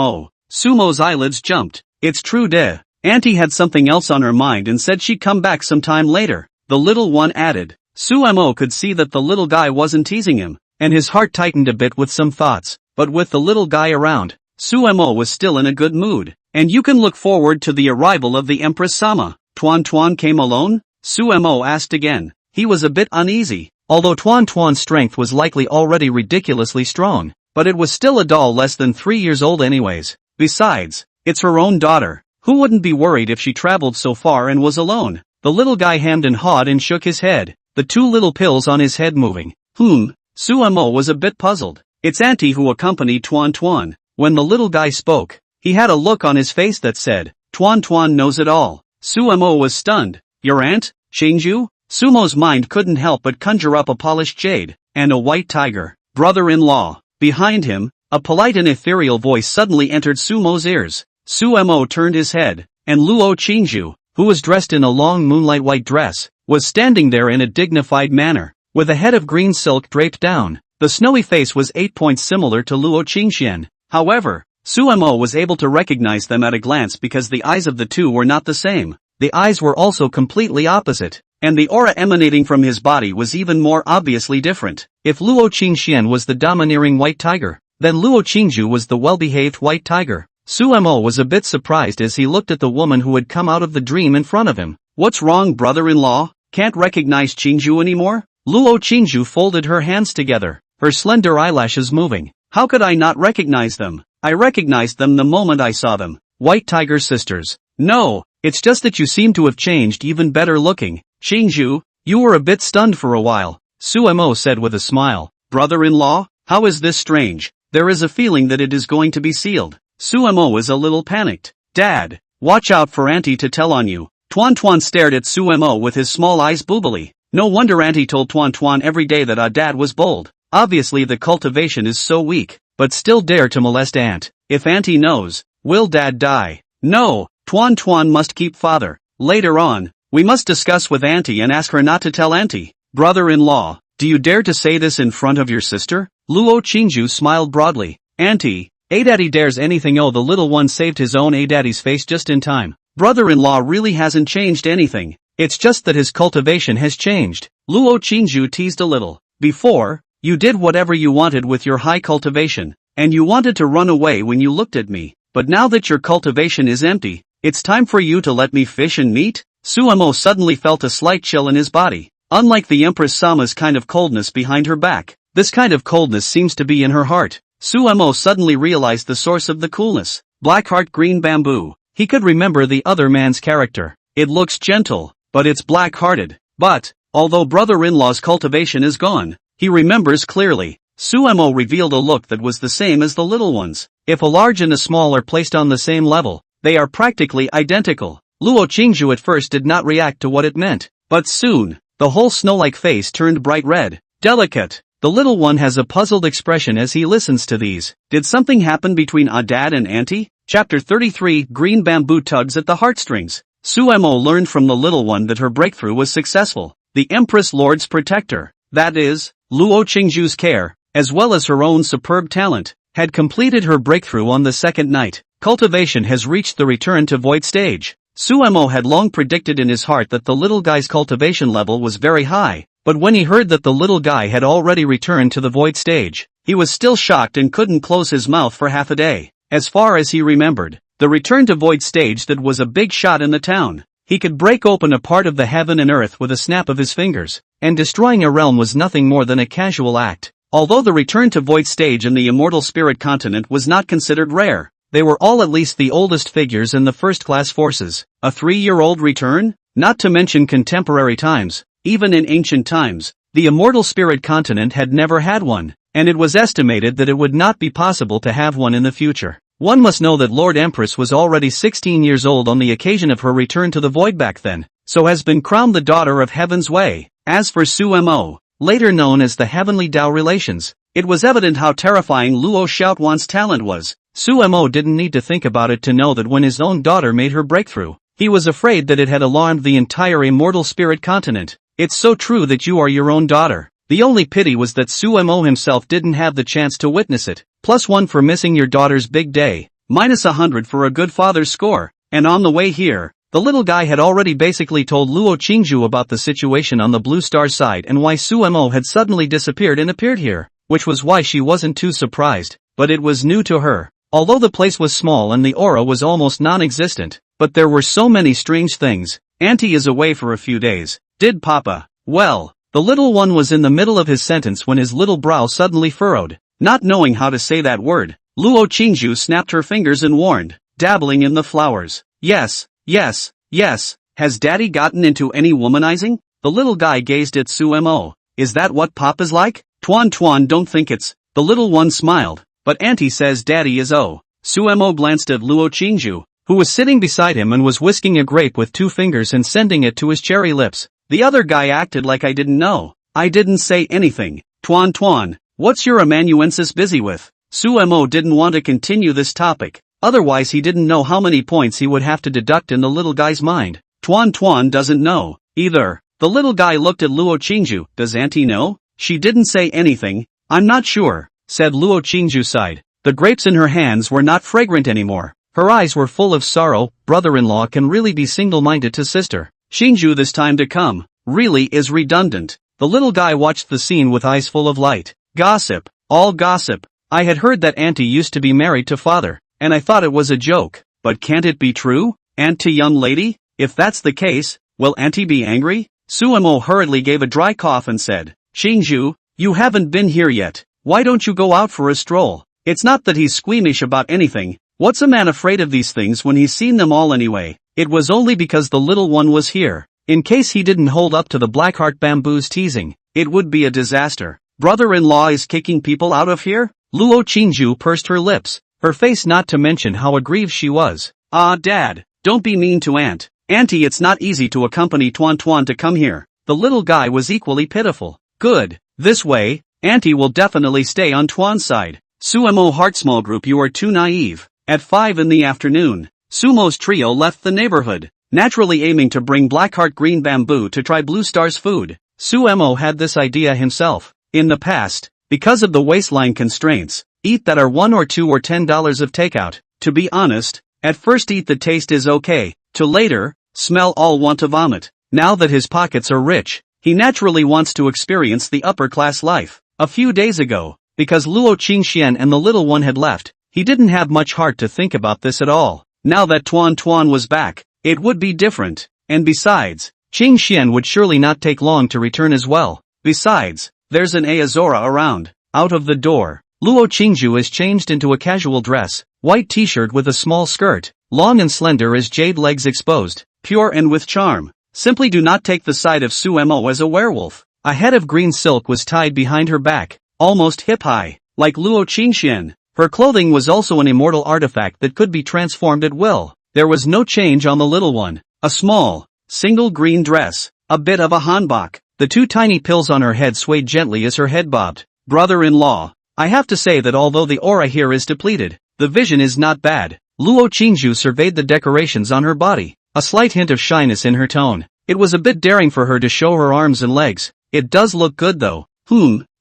Sumo's eyelids jumped. It's true de. Auntie had something else on her mind and said she'd come back sometime later, the little one added. Suemo could see that the little guy wasn't teasing him, and his heart tightened a bit with some thoughts, but with the little guy around, Suemo was still in a good mood. And you can look forward to the arrival of the Empress Sama. Tuan came alone? Suemo asked again. He was a bit uneasy, although Tuan's strength was likely already ridiculously strong, but it was still a doll less than 3 years old anyways. Besides, it's her own daughter. Who wouldn't be worried if she traveled so far and was alone? The little guy hemmed and hawed and shook his head, the two little pills on his head moving. Suemo was a bit puzzled. It's Auntie who accompanied Tuan Tuan. When the little guy spoke, he had a look on his face that said, Tuan Tuan knows it all. Suemo was stunned. Your aunt, Shingju? Sumo's mind couldn't help but conjure up a polished jade, and a white tiger, brother-in-law. Behind him, a polite and ethereal voice suddenly entered Sumo's ears. Suemo turned his head, and Luo Qingju, who was dressed in a long moonlight white dress, was standing there in a dignified manner, with a head of green silk draped down. The snowy face was 8 points similar to Luo Qingxian. However, Suemo was able to recognize them at a glance because the eyes of the two were not the same. The eyes were also completely opposite, and the aura emanating from his body was even more obviously different. If Luo Qingxian was the domineering white tiger, then Luo Qingju was the well-behaved white tiger. Suemo was a bit surprised as he looked at the woman who had come out of the dream in front of him. What's wrong, brother-in-law? Can't recognize Qingju anymore? Luo Qingju folded her hands together, her slender eyelashes moving. How could I not recognize them? I recognized them the moment I saw them. White tiger sisters. No, it's just that you seem to have changed, even better looking. Qingju, you were a bit stunned for a while, Suemo said with a smile. Brother-in-law, how is this strange? There is a feeling that it is going to be sealed. Suemo is a little panicked. Dad, watch out for Auntie to tell on you. Tuan Tuan stared at Suemo with his small eyes boobily. No wonder Auntie told Tuan Tuan every day that Dad was bold. Obviously the cultivation is so weak, but still dare to molest Aunt. If Auntie knows, will Dad die? No, Tuan Tuan must keep father. Later on, we must discuss with Auntie and ask her not to tell Auntie. Brother-in-law, do you dare to say this in front of your sister? Luo Qingju smiled broadly. Auntie, Daddy dares anything. Oh, the little one saved his own Daddy's face just in time. Brother-in-law really hasn't changed anything. It's just that his cultivation has changed. Luo Qingju teased a little. Before, you did whatever you wanted with your high cultivation, and you wanted to run away when you looked at me. But now that your cultivation is empty, it's time for you to let me fish and meat? Suemo suddenly felt a slight chill in his body. Unlike the Empress Sama's kind of coldness behind her back, this kind of coldness seems to be in her heart. Suemo suddenly realized the source of the coolness. Blackheart green bamboo. He could remember the other man's character. It looks gentle, but it's black-hearted. But, although brother-in-law's cultivation is gone, he remembers clearly. Suemo revealed a look that was the same as the little one's. If a large and a small are placed on the same level, they are practically identical. Luo Qingju at first did not react to what it meant, but soon, the whole snow-like face turned bright red. Delicate. The little one has a puzzled expression as he listens to these. Did something happen between Dad and Auntie? Chapter 33 Green bamboo tugs at the heartstrings. Suemo learned from the little one that her breakthrough was successful. The Empress Lord's protector, that is, Luo Qingju's care, as well as her own superb talent, had completed her breakthrough on the second night. Cultivation has reached the return to void stage. Suemo had long predicted in his heart that the little guy's cultivation level was very high, but when he heard that the little guy had already returned to the void stage, he was still shocked and couldn't close his mouth for half a day. As far as he remembered, the return to void stage that was a big shot in the town. He could break open a part of the heaven and earth with a snap of his fingers, and destroying a realm was nothing more than a casual act. Although the return to void stage in the immortal spirit continent was not considered rare, they were all at least the oldest figures in the first-class forces. A 3-year-old return? Not to mention contemporary times. Even in ancient times, the immortal spirit continent had never had one, and it was estimated that it would not be possible to have one in the future. One must know that Lord Empress was already 16 years old on the occasion of her return to the void back then, so has been crowned the daughter of Heaven's Way. As for Suemo, later known as the Heavenly Tao Relations, it was evident how terrifying Luo Xiaotuan's talent was. Suemo didn't need to think about it to know that when his own daughter made her breakthrough, he was afraid that it had alarmed the entire immortal spirit continent. It's so true that you are your own daughter. The only pity was that Suemo himself didn't have the chance to witness it. +1 for missing your daughter's big day. -100 for a good father's score. And on the way here, the little guy had already basically told Luo Qingju about the situation on the Blue Star side and why Suemo had suddenly disappeared and appeared here, which was why she wasn't too surprised, but it was new to her. Although the place was small and the aura was almost non-existent, but there were so many strange things. Auntie is away for a few days. Did Papa? Well, the little one was in the middle of his sentence when his little brow suddenly furrowed. Not knowing how to say that word, Luo Qingju snapped her fingers and warned, dabbling in the flowers. Yes, yes, yes. Has daddy gotten into any womanizing? The little guy gazed at Sumo. Is that what pop is like? Tuan don't think it's. The little one smiled, but auntie says daddy is oh. Sumo glanced at Luo Qingju, who was sitting beside him and was whisking a grape with 2 fingers and sending it to his cherry lips. The other guy acted like I didn't know. I didn't say anything. Tuan, what's your amanuensis busy with? Sumo didn't want to continue this topic, otherwise he didn't know how many points he would have to deduct in the little guy's mind. Tuan doesn't know, either. The little guy looked at Luo Qingju. Does auntie know? She didn't say anything. I'm not sure, said Luo Qingju sighed. The grapes in her hands were not fragrant anymore. Her eyes were full of sorrow. Brother-in-law can really be single-minded to sister. Qingju this time to come, really is redundant. The little guy watched the scene with eyes full of light. Gossip, all gossip. I had heard that auntie used to be married to father, and I thought it was a joke. But can't it be true? Auntie young lady? If that's the case, will auntie be angry? Sumo hurriedly gave a dry cough and said, Qingju, you haven't been here yet. Why don't you go out for a stroll? It's not that he's squeamish about anything. What's a man afraid of these things when he's seen them all anyway? It was only because the little one was here. In case he didn't hold up to the Blackheart Bamboo's teasing, it would be a disaster. Brother-in-law is kicking people out of here? Luo Qingju pursed her lips, her face not to mention how aggrieved she was. Dad, don't be mean to aunt. Auntie, it's not easy to accompany Tuan to come here. The little guy was equally pitiful. Good. This way, auntie will definitely stay on Tuan's side. Sumo heart small group, you are too naive. At 5 in the afternoon, Sumo's trio left the neighborhood, naturally aiming to bring Blackheart green bamboo to try Blue Star's food. Sumo had this idea himself. In the past, because of the waistline constraints, eat that are $1 or $2 or $10 of takeout. To be honest, at first eat the taste is okay, to later, smell all want to vomit. Now that his pockets are rich, he naturally wants to experience the upper class life. A few days ago, because Luo Qingxian and the little one had left, he didn't have much heart to think about this at all. Now that Tuan was back, it would be different, and besides, Qingxian would surely not take long to return as well. Besides, there's an Aozora around. Out of the door, Luo Qingju is changed into a casual dress, white t-shirt with a small skirt, long and slender as jade legs exposed, pure and with charm. Simply do not take the side of Sumo as a werewolf. A head of green silk was tied behind her back, almost hip-high, like Luo Qingxian. Her clothing was also an immortal artifact that could be transformed at will. There was no change on the little one. A small, single green dress, a bit of a hanbok. The 2 tiny pills on her head swayed gently as her head bobbed. Brother-in-law, I have to say that although the aura here is depleted, the vision is not bad. Luo Qingju surveyed the decorations on her body, a slight hint of shyness in her tone. It was a bit daring for her to show her arms and legs. It does look good though.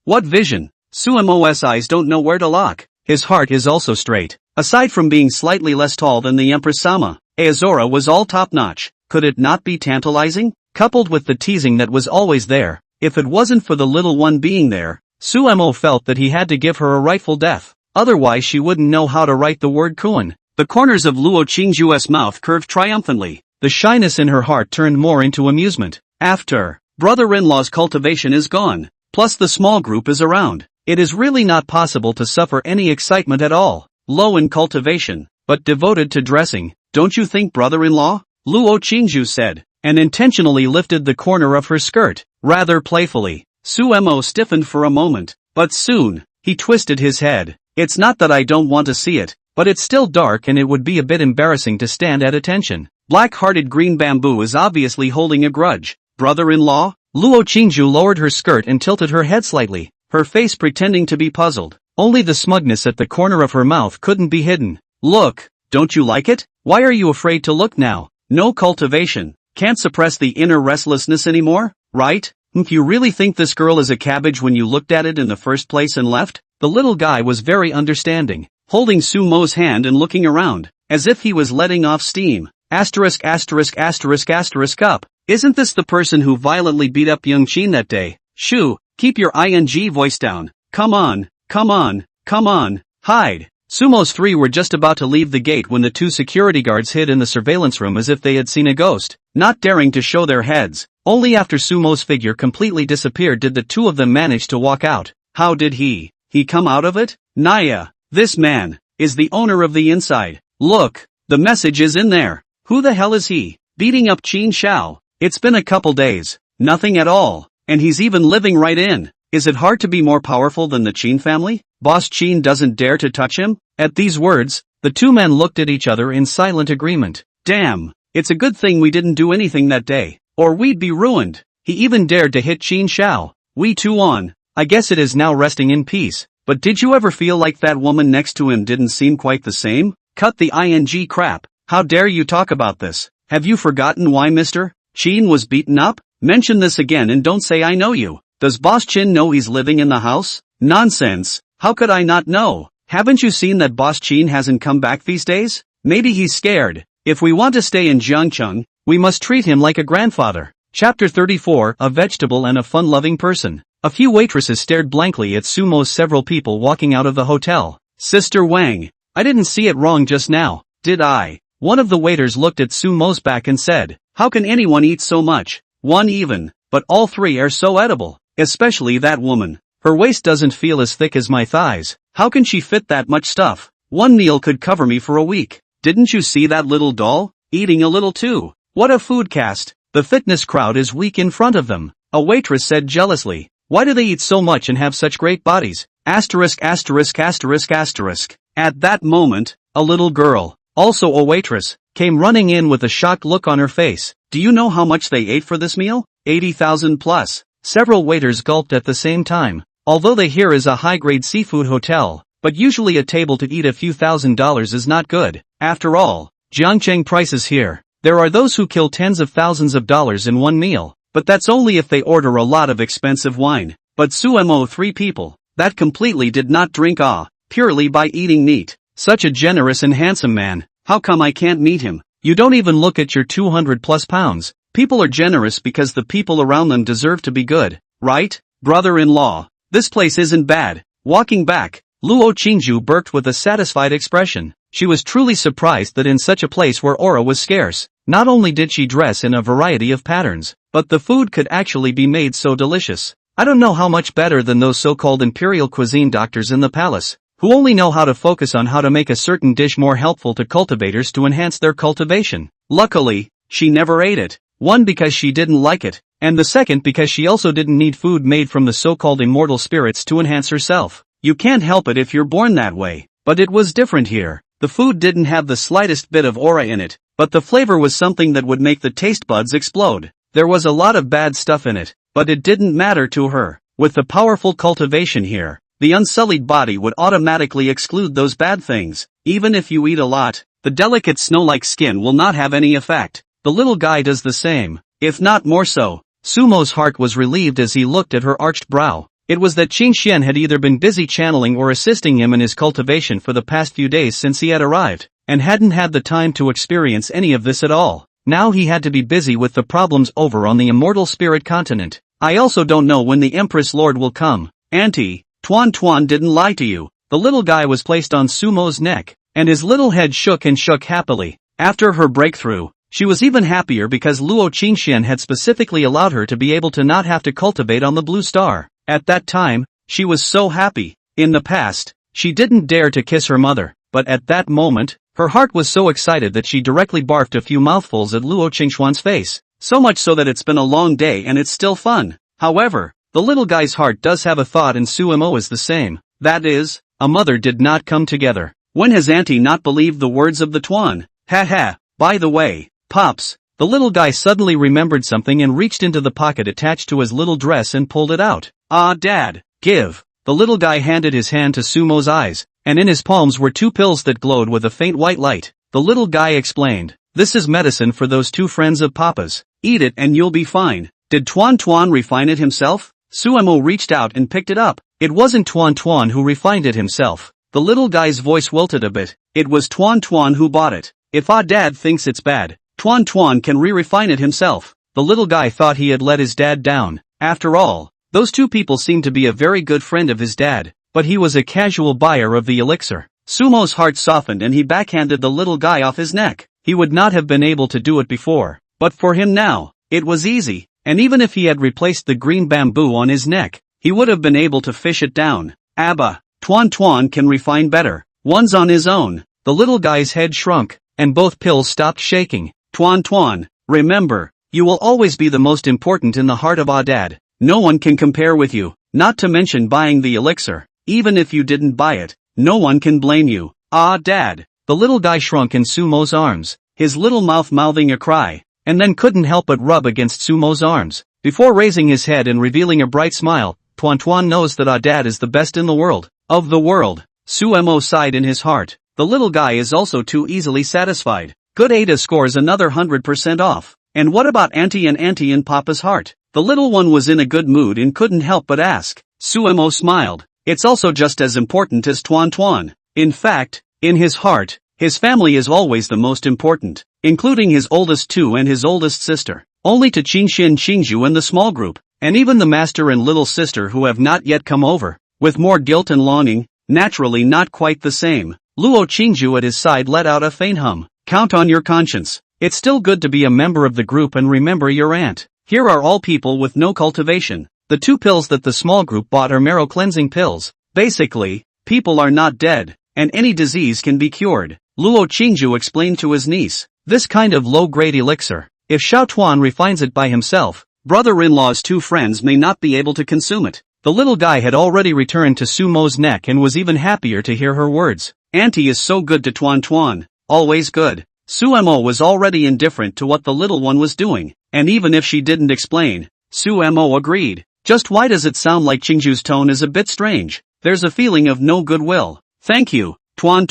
What vision? Sumo's eyes don't know where to lock. His heart is also straight. Aside from being slightly less tall than the Empress Sama, Aozora was all top-notch. Could it not be tantalizing? Coupled with the teasing that was always there, if it wasn't for the little one being there, Sumo felt that he had to give her a rightful death. Otherwise she wouldn't know how to write the word Kuan. The corners of Luo Qingju's mouth curved triumphantly. The shyness in her heart turned more into amusement. After, brother-in-law's cultivation is gone, plus the small group is around. It is really not possible to suffer any excitement at all. Low in cultivation, but devoted to dressing, don't you think, brother-in-law? Luo Qingju said, and intentionally lifted the corner of her skirt, rather playfully. Sumo stiffened for a moment, but soon, he twisted his head. It's not that I don't want to see it, but it's still dark and it would be a bit embarrassing to stand at attention. Black-hearted green bamboo is obviously holding a grudge. Brother-in-law? Luo Qingju lowered her skirt and tilted her head slightly, her face pretending to be puzzled. Only the smugness at the corner of her mouth couldn't be hidden. Look, don't you like it? Why are you afraid to look now? No cultivation. Can't suppress the inner restlessness anymore, right? You really think this girl is a cabbage when you looked at it in the first place and left? The little guy was very understanding, holding Sumo's hand and looking around, as if he was letting off steam. Asterisk asterisk asterisk asterisk up. Isn't this the person who violently beat up young Qin that day? Shoo, keep your ing voice down. Come on, come on, come on, hide. Sumo's 3 were just about to leave the gate when the 2 security guards hid in the surveillance room as if they had seen a ghost, not daring to show their heads. Only after Sumo's figure completely disappeared did the 2 of them manage to walk out. How did he come out of it? Naya, this man, is the owner of the inside. Look, the message is in there. Who the hell is he? beating up Qin Xiao. It's been a couple days. Nothing at all. And he's even living right in. Is it hard to be more powerful than the Qin family? Boss Qin doesn't dare to touch him? At these words, the two men looked at each other in silent agreement. Damn. It's a good thing we didn't do anything that day, or we'd be ruined. He even dared to hit Qin Xiao. We two on. I guess it is now resting in peace. But did you ever feel like that woman next to him didn't seem quite the same? Cut the ing crap. How dare you talk about this? Have you forgotten why Mr. Qin was beaten up? Mention this again and don't say I know you. Does Boss Qin know he's living in the house? Nonsense. How could I not know? Haven't you seen that Boss Qin hasn't come back these days? Maybe he's scared. If we want to stay in Jiangcheng, we must treat him like a grandfather. Chapter 34, A Vegetable and a Fun-Loving Person. A few waitresses stared blankly at Sumo's several people walking out of the hotel. Sister Wang, I didn't see it wrong just now, did I? One of the waiters looked at Sumo's back and said, how can anyone eat so much? One even, but all three are so edible, especially that woman. Her waist doesn't feel as thick as my thighs. How can she fit that much stuff? One meal could cover me for a week. Didn't you see that little doll? Eating a little too. What a food caste. The fitness crowd is weak in front of them. A waitress said jealously. Why do they eat so much and have such great bodies? Asterisk asterisk asterisk asterisk. At that moment, a little girl, also a waitress, came running in with a shocked look on her face. Do you know how much they ate for this meal? 80,000 plus. Several waiters gulped at the same time. Although they here is a high-grade seafood hotel, but usually a table to eat a few $1,000s is not good. After all, Jiangcheng prices here. There are those who kill tens of thousands of dollars in one meal, but that's only if they order a lot of expensive wine. But Sumo 3 people, that completely did not drink purely by eating meat. Such a generous and handsome man, how come I can't meet him? You don't even look at your 200 plus pounds. People are generous because the people around them deserve to be good, right? Brother-in-law, this place isn't bad. Walking back, Luo Qingju burped with a satisfied expression. She was truly surprised that in such a place where aura was scarce, not only did she dress in a variety of patterns, but the food could actually be made so delicious. I don't know how much better than those so-called imperial cuisine doctors in the palace, who only know how to focus on how to make a certain dish more helpful to cultivators to enhance their cultivation. Luckily, she never ate it. One because she didn't like it, and the second because she also didn't need food made from the so-called immortal spirits to enhance herself. You can't help it if you're born that way. But it was different here. The food didn't have the slightest bit of aura in it, but the flavor was something that would make the taste buds explode. There was a lot of bad stuff in it, but it didn't matter to her. With the powerful cultivation here, the unsullied body would automatically exclude those bad things. Even if you eat a lot, the delicate snow-like skin will not have any effect. The little guy does the same, if not more so. Sumo's heart was relieved as he looked at her arched brow. It was that Qing Xian had either been busy channeling or assisting him in his cultivation for the past few days since he had arrived, and hadn't had the time to experience any of this at all. Now he had to be busy with the problems over on the immortal spirit continent. I also don't know when the Empress Lord will come. Auntie, Tuan didn't lie to you. The little guy was placed on Sumo's neck, and his little head shook and shook happily. After her breakthrough, she was even happier because Luo Qingxian had specifically allowed her to be able to not have to cultivate on the Blue Star. At that time, she was so happy. In the past, she didn't dare to kiss her mother, but at that moment, her heart was so excited that she directly barfed a few mouthfuls at Luo Qingxuan's face. So much so that it's been a long day and it's still fun. However, the little guy's heart does have a thought and Sumo is the same. That is, a mother did not come together. When has auntie not believed the words of the Tuan? Ha. By the way, Pops, the little guy suddenly remembered something and reached into the pocket attached to his little dress and pulled it out. Dad, give. The little guy handed his hand to Sumo's eyes, and in his palms were 2 pills that glowed with a faint white light. The little guy explained, this is medicine for those 2 friends of Papa's. Eat it and you'll be fine. Did Tuan refine it himself? Sumo reached out and picked it up. It wasn't Tuan who refined it himself. The little guy's voice wilted a bit. It was Tuan who bought it. If Dad thinks it's bad, Tuan can re-refine it himself. The little guy thought he had let his dad down. After all, those 2 people seemed to be a very good friend of his dad, but he was a casual buyer of the elixir. Sumo's heart softened and he backhanded the little guy off his neck. He would not have been able to do it before, but for him now, it was easy, and even if he had replaced the green bamboo on his neck, he would have been able to fish it down. Abba, Tuan can refine better. One's on his own. The little guy's head shrunk, and both pills stopped shaking. Tuan, Remember, you will always be the most important in the heart of Dad. No one can compare with you, not to mention buying the elixir. Even if you didn't buy it, no one can blame you. Dad. The little guy shrunk in Sumo's arms, his little mouth mouthing a cry, and then couldn't help but rub against Sumo's arms. Before raising his head and revealing a bright smile, Tuan knows that Dad is the best in the world. Of the world. Sumo sighed in his heart. The little guy is also too easily satisfied. Good. Ada scores another 100% off. And what about Auntie in Papa's heart? The little one was in a good mood and couldn't help but ask. Sumo smiled. It's also just as important as Tuan. In fact, in his heart, his family is always the most important, including his oldest two and his oldest sister, only to Qingju and the small group, and even the master and little sister who have not yet come over, with more guilt and longing, naturally not quite the same. Luo Qingju at his side let out a faint hum. Count on your conscience. It's still good to be a member of the group and remember your aunt. Here are all people with no cultivation. The 2 pills that the small group bought are marrow cleansing pills. Basically, people are not dead, and any disease can be cured. Luo Qingju explained to his niece. This kind of low-grade elixir, if Xiao Tuan refines it by himself, brother-in-law's 2 friends may not be able to consume it. The little guy had already returned to Sumo's neck and was even happier to hear her words. Auntie is so good to Tuan. Always good. Sumo was already indifferent to what the little one was doing, and even if she didn't explain, Sumo agreed. Just why does it sound like Qingju's tone is a bit strange? There's a feeling of no goodwill. Thank you, Tuan.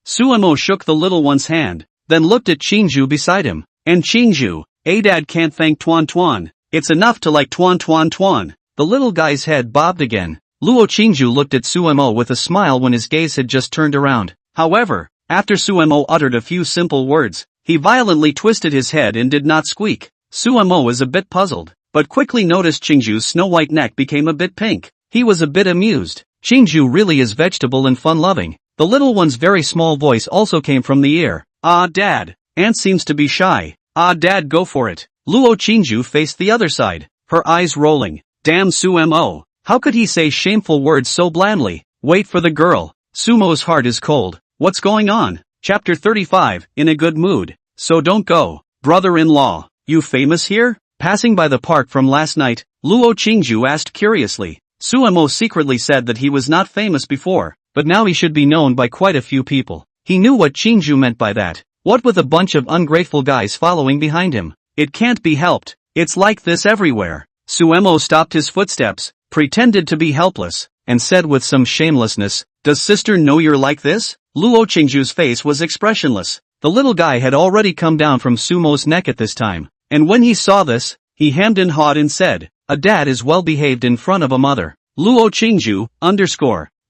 Sumo shook the little one's hand, then looked at Qingju beside him. And Qingju, Dad can't thank Tuan. It's enough to like Tuan. The little guy's head bobbed again. Luo Qingju looked at Sumo with a smile when his gaze had just turned around. However, after Sumo uttered a few simple words, he violently twisted his head and did not squeak. Sumo was a bit puzzled, but quickly noticed Qingju's snow-white neck became a bit pink. He was a bit amused. Qingju really is vegetable and fun-loving. The little one's very small voice also came from the ear. Dad. Aunt seems to be shy. Dad, go for it. Luo Qingju faced the other side, her eyes rolling. Damn Sumo. How could he say shameful words so blandly? Wait for the girl. Sumo's heart is cold. What's going on? Chapter 35, in a good mood. So don't go. Brother-in-law, you famous here? Passing by the park from last night, Luo Qingju asked curiously. Sumo secretly said that he was not famous before, but now he should be known by quite a few people. He knew what Qingju meant by that. What with a bunch of ungrateful guys following behind him? It can't be helped. It's like this everywhere. Sumo stopped his footsteps, pretended to be helpless, and said with some shamelessness, "Does sister know you're like this?" Luo Qingju's face was expressionless. The little guy had already come down from Sumo's neck at this time, and when he saw this, he hemmed and hawed and said, "A dad is well behaved in front of a mother." Luo Qingju,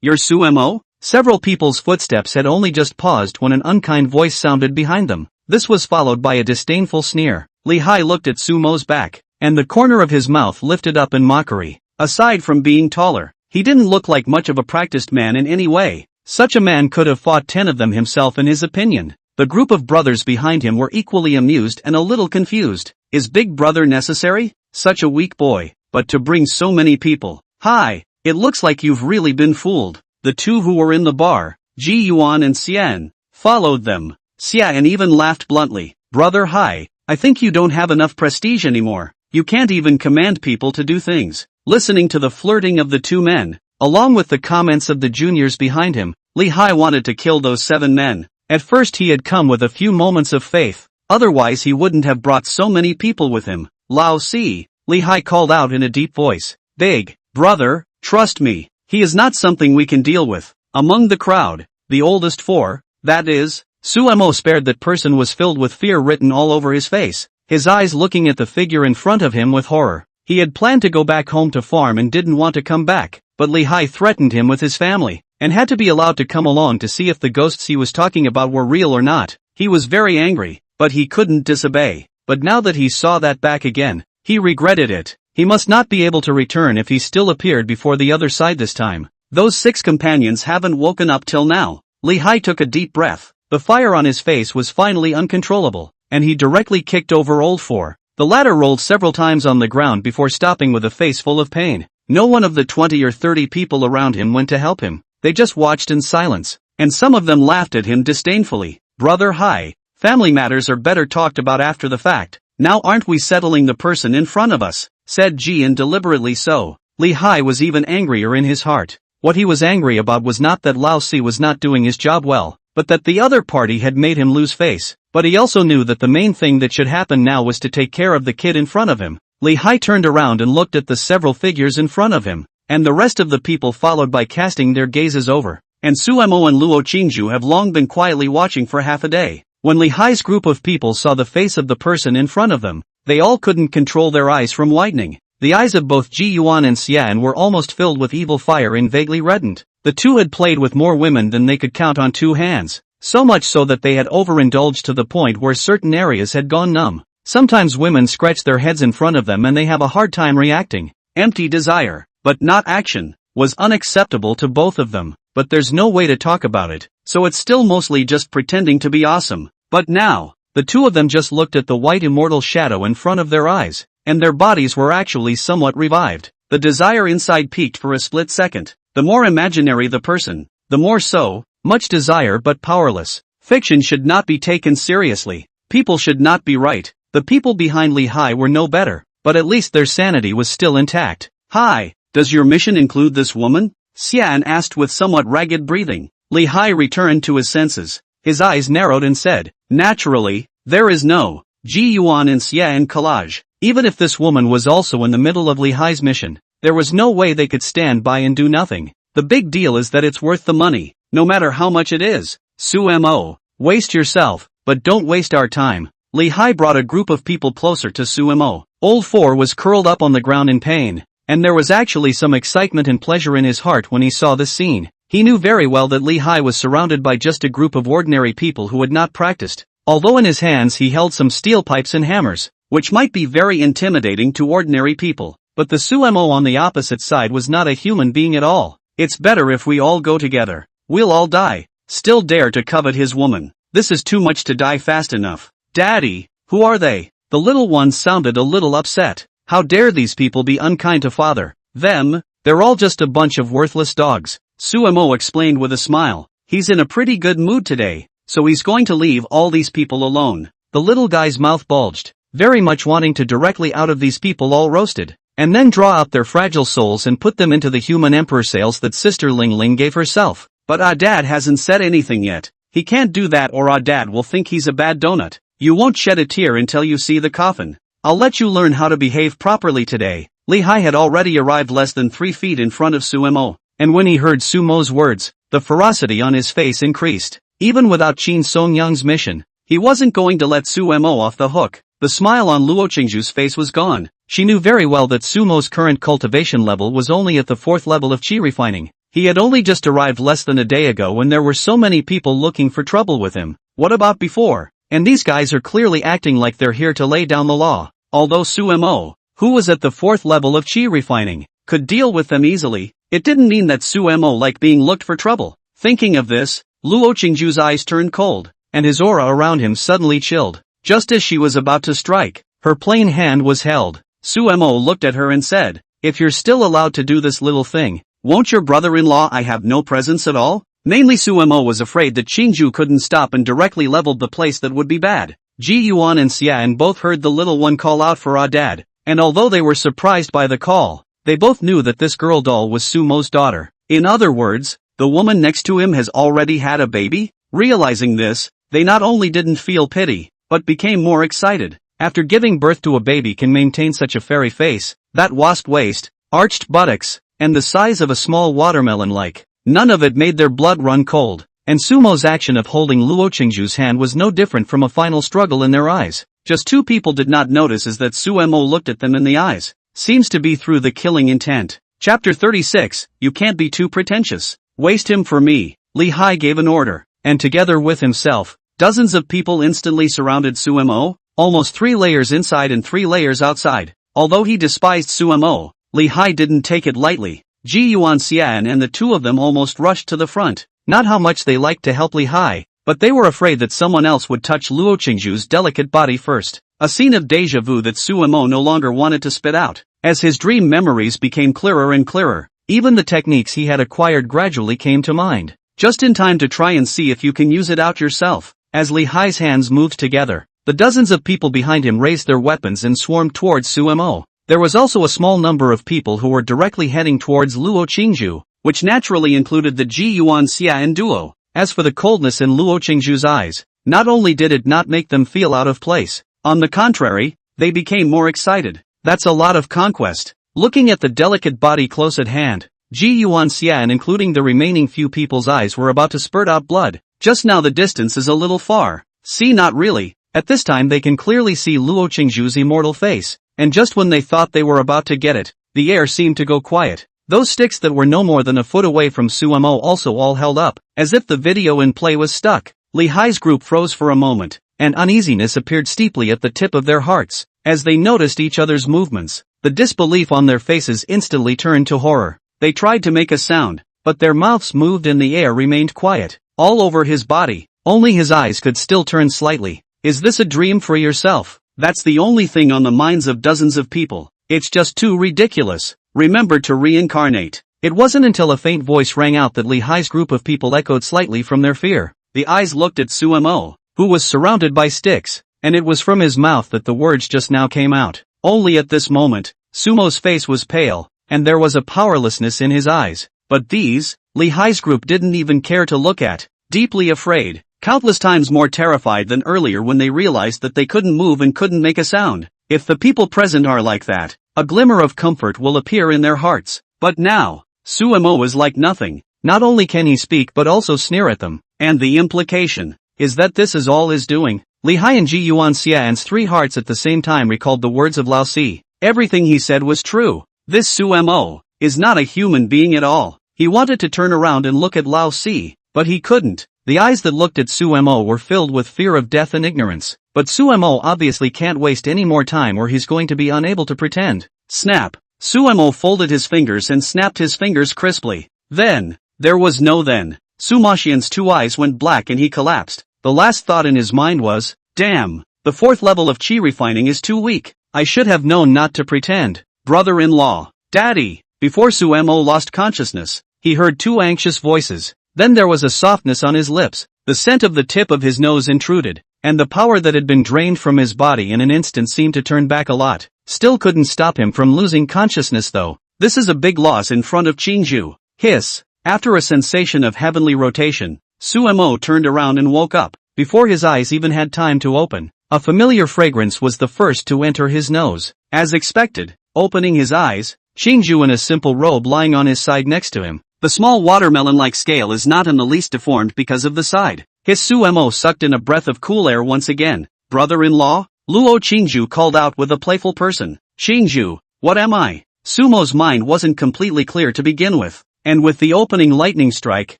You're Sumo? Several people's footsteps had only just paused when an unkind voice sounded behind them. This was followed by a disdainful sneer. Li Hai looked at Sumo's back, and the corner of his mouth lifted up in mockery. Aside from being taller, he didn't look like much of a practiced man in any way. Such a man could have fought 10 of them himself in his opinion. The group of brothers behind him were equally amused and a little confused. Is Big Brother necessary? Such a weak boy, but to bring so many people. Hi, it looks like you've really been fooled. The 2 who were in the bar, Ji Yuan and Xian, followed them. Xian even laughed bluntly. Brother Hai, I think you don't have enough prestige anymore. You can't even command people to do things. Listening to the flirting of the 2 men, along with the comments of the juniors behind him, Li Hai wanted to kill those 7 men. At first he had come with a few moments of faith, otherwise he wouldn't have brought so many people with him. Lao Si, Li Hai called out in a deep voice. Big brother, trust me, he is not something we can deal with. Among the crowd, the oldest 4, that is, Sumo spared that person was filled with fear written all over his face, his eyes looking at the figure in front of him with horror. He had planned to go back home to farm and didn't want to come back, but Li Hai threatened him with his family, and had to be allowed to come along to see if the ghosts he was talking about were real or not. He was very angry, but he couldn't disobey. But now that he saw that back again, he regretted it. He must not be able to return if he still appeared before the other side this time. Those 6 companions haven't woken up till now. Li Hai took a deep breath. The fire on his face was finally uncontrollable, and he directly kicked over old 4. The latter rolled several times on the ground before stopping with a face full of pain. No one of the 20 or 30 people around him went to help him. They just watched in silence, and some of them laughed at him disdainfully. Brother Hai, family matters are better talked about after the fact. Now aren't we settling the person in front of us, said Jian deliberately so. Li Hai was even angrier in his heart. What he was angry about was not that Lao Si was not doing his job well, but that the other party had made him lose face. But he also knew that the main thing that should happen now was to take care of the kid in front of him. Li Hai turned around and looked at the several figures in front of him, and the rest of the people followed by casting their gazes over. And Suemo and Luo Qingju have long been quietly watching for half a day. When Li Hai's group of people saw the face of the person in front of them, they all couldn't control their eyes from widening. The eyes of both Ji Yuan and Xian were almost filled with evil fire and vaguely reddened. The two had played with more women than they could count on two hands, so much so that they had overindulged to the point where certain areas had gone numb. Sometimes women scratch their heads in front of them and they have a hard time reacting. Empty desire, but not action, was unacceptable to both of them, but there's no way to talk about it, so it's still mostly just pretending to be awesome. But now, the two of them just looked at the white immortal shadow in front of their eyes, and their bodies were actually somewhat revived. The desire inside peaked for a split second. The more imaginary the person, the more so, much desire but powerless. Fiction should not be taken seriously. People should not be right. The people behind Li Hai were no better, but at least their sanity was still intact. Hi, does your mission include this woman? Xian asked with somewhat ragged breathing. Li Hai returned to his senses. His eyes narrowed and said, naturally, there is no. Ji Yuan and Xian collage. Even if this woman was also in the middle of Li Hai's mission, there was no way they could stand by and do nothing. The big deal is that it's worth the money, no matter how much it is. Suemo, waste yourself, but don't waste our time. Li Hai brought a group of people closer to Suemo. Old Four was curled up on the ground in pain, and there was actually some excitement and pleasure in his heart when he saw this scene. He knew very well that Li Hai was surrounded by just a group of ordinary people who had not practiced, although in his hands he held some steel pipes and hammers, which might be very intimidating to ordinary people. But the Suemo on the opposite side was not a human being at all. It's better if we all go together. We'll all die. Still dare to covet his woman. This is too much to die fast enough. Daddy, who are they? The little one sounded a little upset. How dare these people be unkind to father? Them, they're all just a bunch of worthless dogs. Suemo explained with a smile. He's in a pretty good mood today, so he's going to leave all these people alone. The little guy's mouth bulged, very much wanting to directly out of these people all roasted, and then draw out their fragile souls and put them into the human emperor sails that Sister Ling Ling gave herself. But our dad hasn't said anything yet. He can't do that or our dad will think he's a bad donut. You won't shed a tear until you see the coffin. I'll let you learn how to behave properly today. Li Hai had already arrived less than 3 feet in front of Suemo, and when he heard Sumo's words, the ferocity on his face increased. Even without Qin Songyang's mission, he wasn't going to let Suemo off the hook. The smile on Luo Qingju's face was gone. She knew very well that Sumo's current cultivation level was only at the 4th level of qi refining. He had only just arrived less than a day ago when there were so many people looking for trouble with him. What about before? And these guys are clearly acting like they're here to lay down the law. Although Suemo, who was at the 4th level of qi refining, could deal with them easily, it didn't mean that Suemo liked being looked for trouble. Thinking of this, Luo Qingju's eyes turned cold, and his aura around him suddenly chilled. Just as she was about to strike, her plain hand was held. Suemo looked at her and said, if you're still allowed to do this little thing, won't your brother-in-law I have no presence at all? Mainly Suemo was afraid that Qingju couldn't stop and directly leveled the place that would be bad. Ji Yuan and Xian both heard the little one call out for our dad, and although they were surprised by the call, they both knew that this girl doll was Sumo's daughter. In other words, the woman next to him has already had a baby? Realizing this, they not only didn't feel pity, but became more excited. After giving birth to a baby can maintain such a fairy face, that wasp waist, arched buttocks, and the size of a small watermelon like, none of it made their blood run cold, and Sumo's action of holding Luo Qingju's hand was no different from a final struggle in their eyes. Just two people did not notice is that Suemo looked at them in the eyes. Seems to be through the killing intent. Chapter 36, you can't be too pretentious. Waste him for me. Li Hai gave an order, and together with himself, dozens of people instantly surrounded Suemo, almost 3 layers inside and 3 layers outside. Although he despised Suemo, Li Hai didn't take it lightly. Ji Yuan Xian and the two of them almost rushed to the front. Not how much they liked to help Li Hai, but they were afraid that someone else would touch Luo Qingju's delicate body first. A scene of deja vu that Suemo no longer wanted to spit out. As his dream memories became clearer and clearer, even the techniques he had acquired gradually came to mind. Just in time to try and see if you can use it out yourself. As Li Hai's hands moved together, The dozens of people behind him raised their weapons and swarmed towards Sumo. There was also a small number of people who were directly heading towards Luo Qingju, which naturally included the Ji Yuan Xia and Duo. As for the coldness in Luo Qingju's eyes, not only did it not make them feel out of place, on the contrary, they became more excited. That's a lot of conquest. Looking at the delicate body close at hand, Ji Yuan Xia and including the remaining few people's eyes were about to spurt out blood. Just now the distance is a little far. See, not really. At this time they can clearly see Luo Qingju's immortal face, and just when they thought they were about to get it, the air seemed to go quiet. Those sticks that were no more than a foot away from Sumo also all held up, as if the video in play was stuck. Li Hai's group froze for a moment, and uneasiness appeared steeply at the tip of their hearts, as they noticed each other's movements. The disbelief on their faces instantly turned to horror. They tried to make a sound, but their mouths moved and the air remained quiet. All over his body, only his eyes could still turn slightly. Is this a dream for yourself? That's the only thing on the minds of dozens of people. It's just too ridiculous. Remember to reincarnate. It wasn't until a faint voice rang out that Li Hai's group of people echoed slightly from their fear. The eyes looked at Sumo, who was surrounded by sticks, and it was from his mouth that the words just now came out. Only at this moment, Sumo's face was pale, and there was a powerlessness in his eyes. But these, Li Hai's group didn't even care to look at. Deeply afraid, countless times more terrified than earlier when they realized that they couldn't move and couldn't make a sound. If the people present are like that, a glimmer of comfort will appear in their hearts. But now, Sumo is like nothing. Not only can he speak but also sneer at them. And the implication is that this is all his doing. Li Hai and Ji Yuan Xian's three hearts at the same time recalled the words of Lao Si. Everything he said was true. This Sumo is not a human being at all. He wanted to turn around and look at Lao Si, but he couldn't. The eyes that looked at Sumo were filled with fear of death and ignorance. But Sumo obviously can't waste any more time or he's going to be unable to pretend. Snap. Sumo folded his fingers and snapped his fingers crisply. Then, there was no then. Sumashian's two eyes went black and he collapsed. The last thought in his mind was, damn, the fourth level of chi refining is too weak. I should have known not to pretend. Brother-in-law. Daddy. Before Sumo lost consciousness, he heard two anxious voices. Then there was a softness on his lips. The scent of the tip of his nose intruded, and the power that had been drained from his body in an instant seemed to turn back a lot. Still couldn't stop him from losing consciousness though. This is a big loss in front of Qingju. Hiss. After a sensation of heavenly rotation, Sumo turned around and woke up. Before his eyes even had time to open, a familiar fragrance was the first to enter his nose. As expected, opening his eyes, Qingju in a simple robe lying on his side next to him. The small watermelon-like scale is not in the least deformed because of the side. His Sumo sucked in a breath of cool air once again. Brother-in-law? Luo Qingju called out with a playful person. Qingju, what am I? Sumo's mind wasn't completely clear to begin with, and with the opening lightning strike,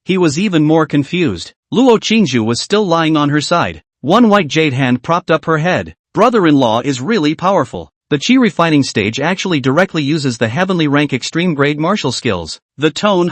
he was even more confused. Luo Qingju was still lying on her side. One white jade hand propped up her head. Brother-in-law is really powerful. The chi refining stage actually directly uses the heavenly rank extreme grade martial skills. The tone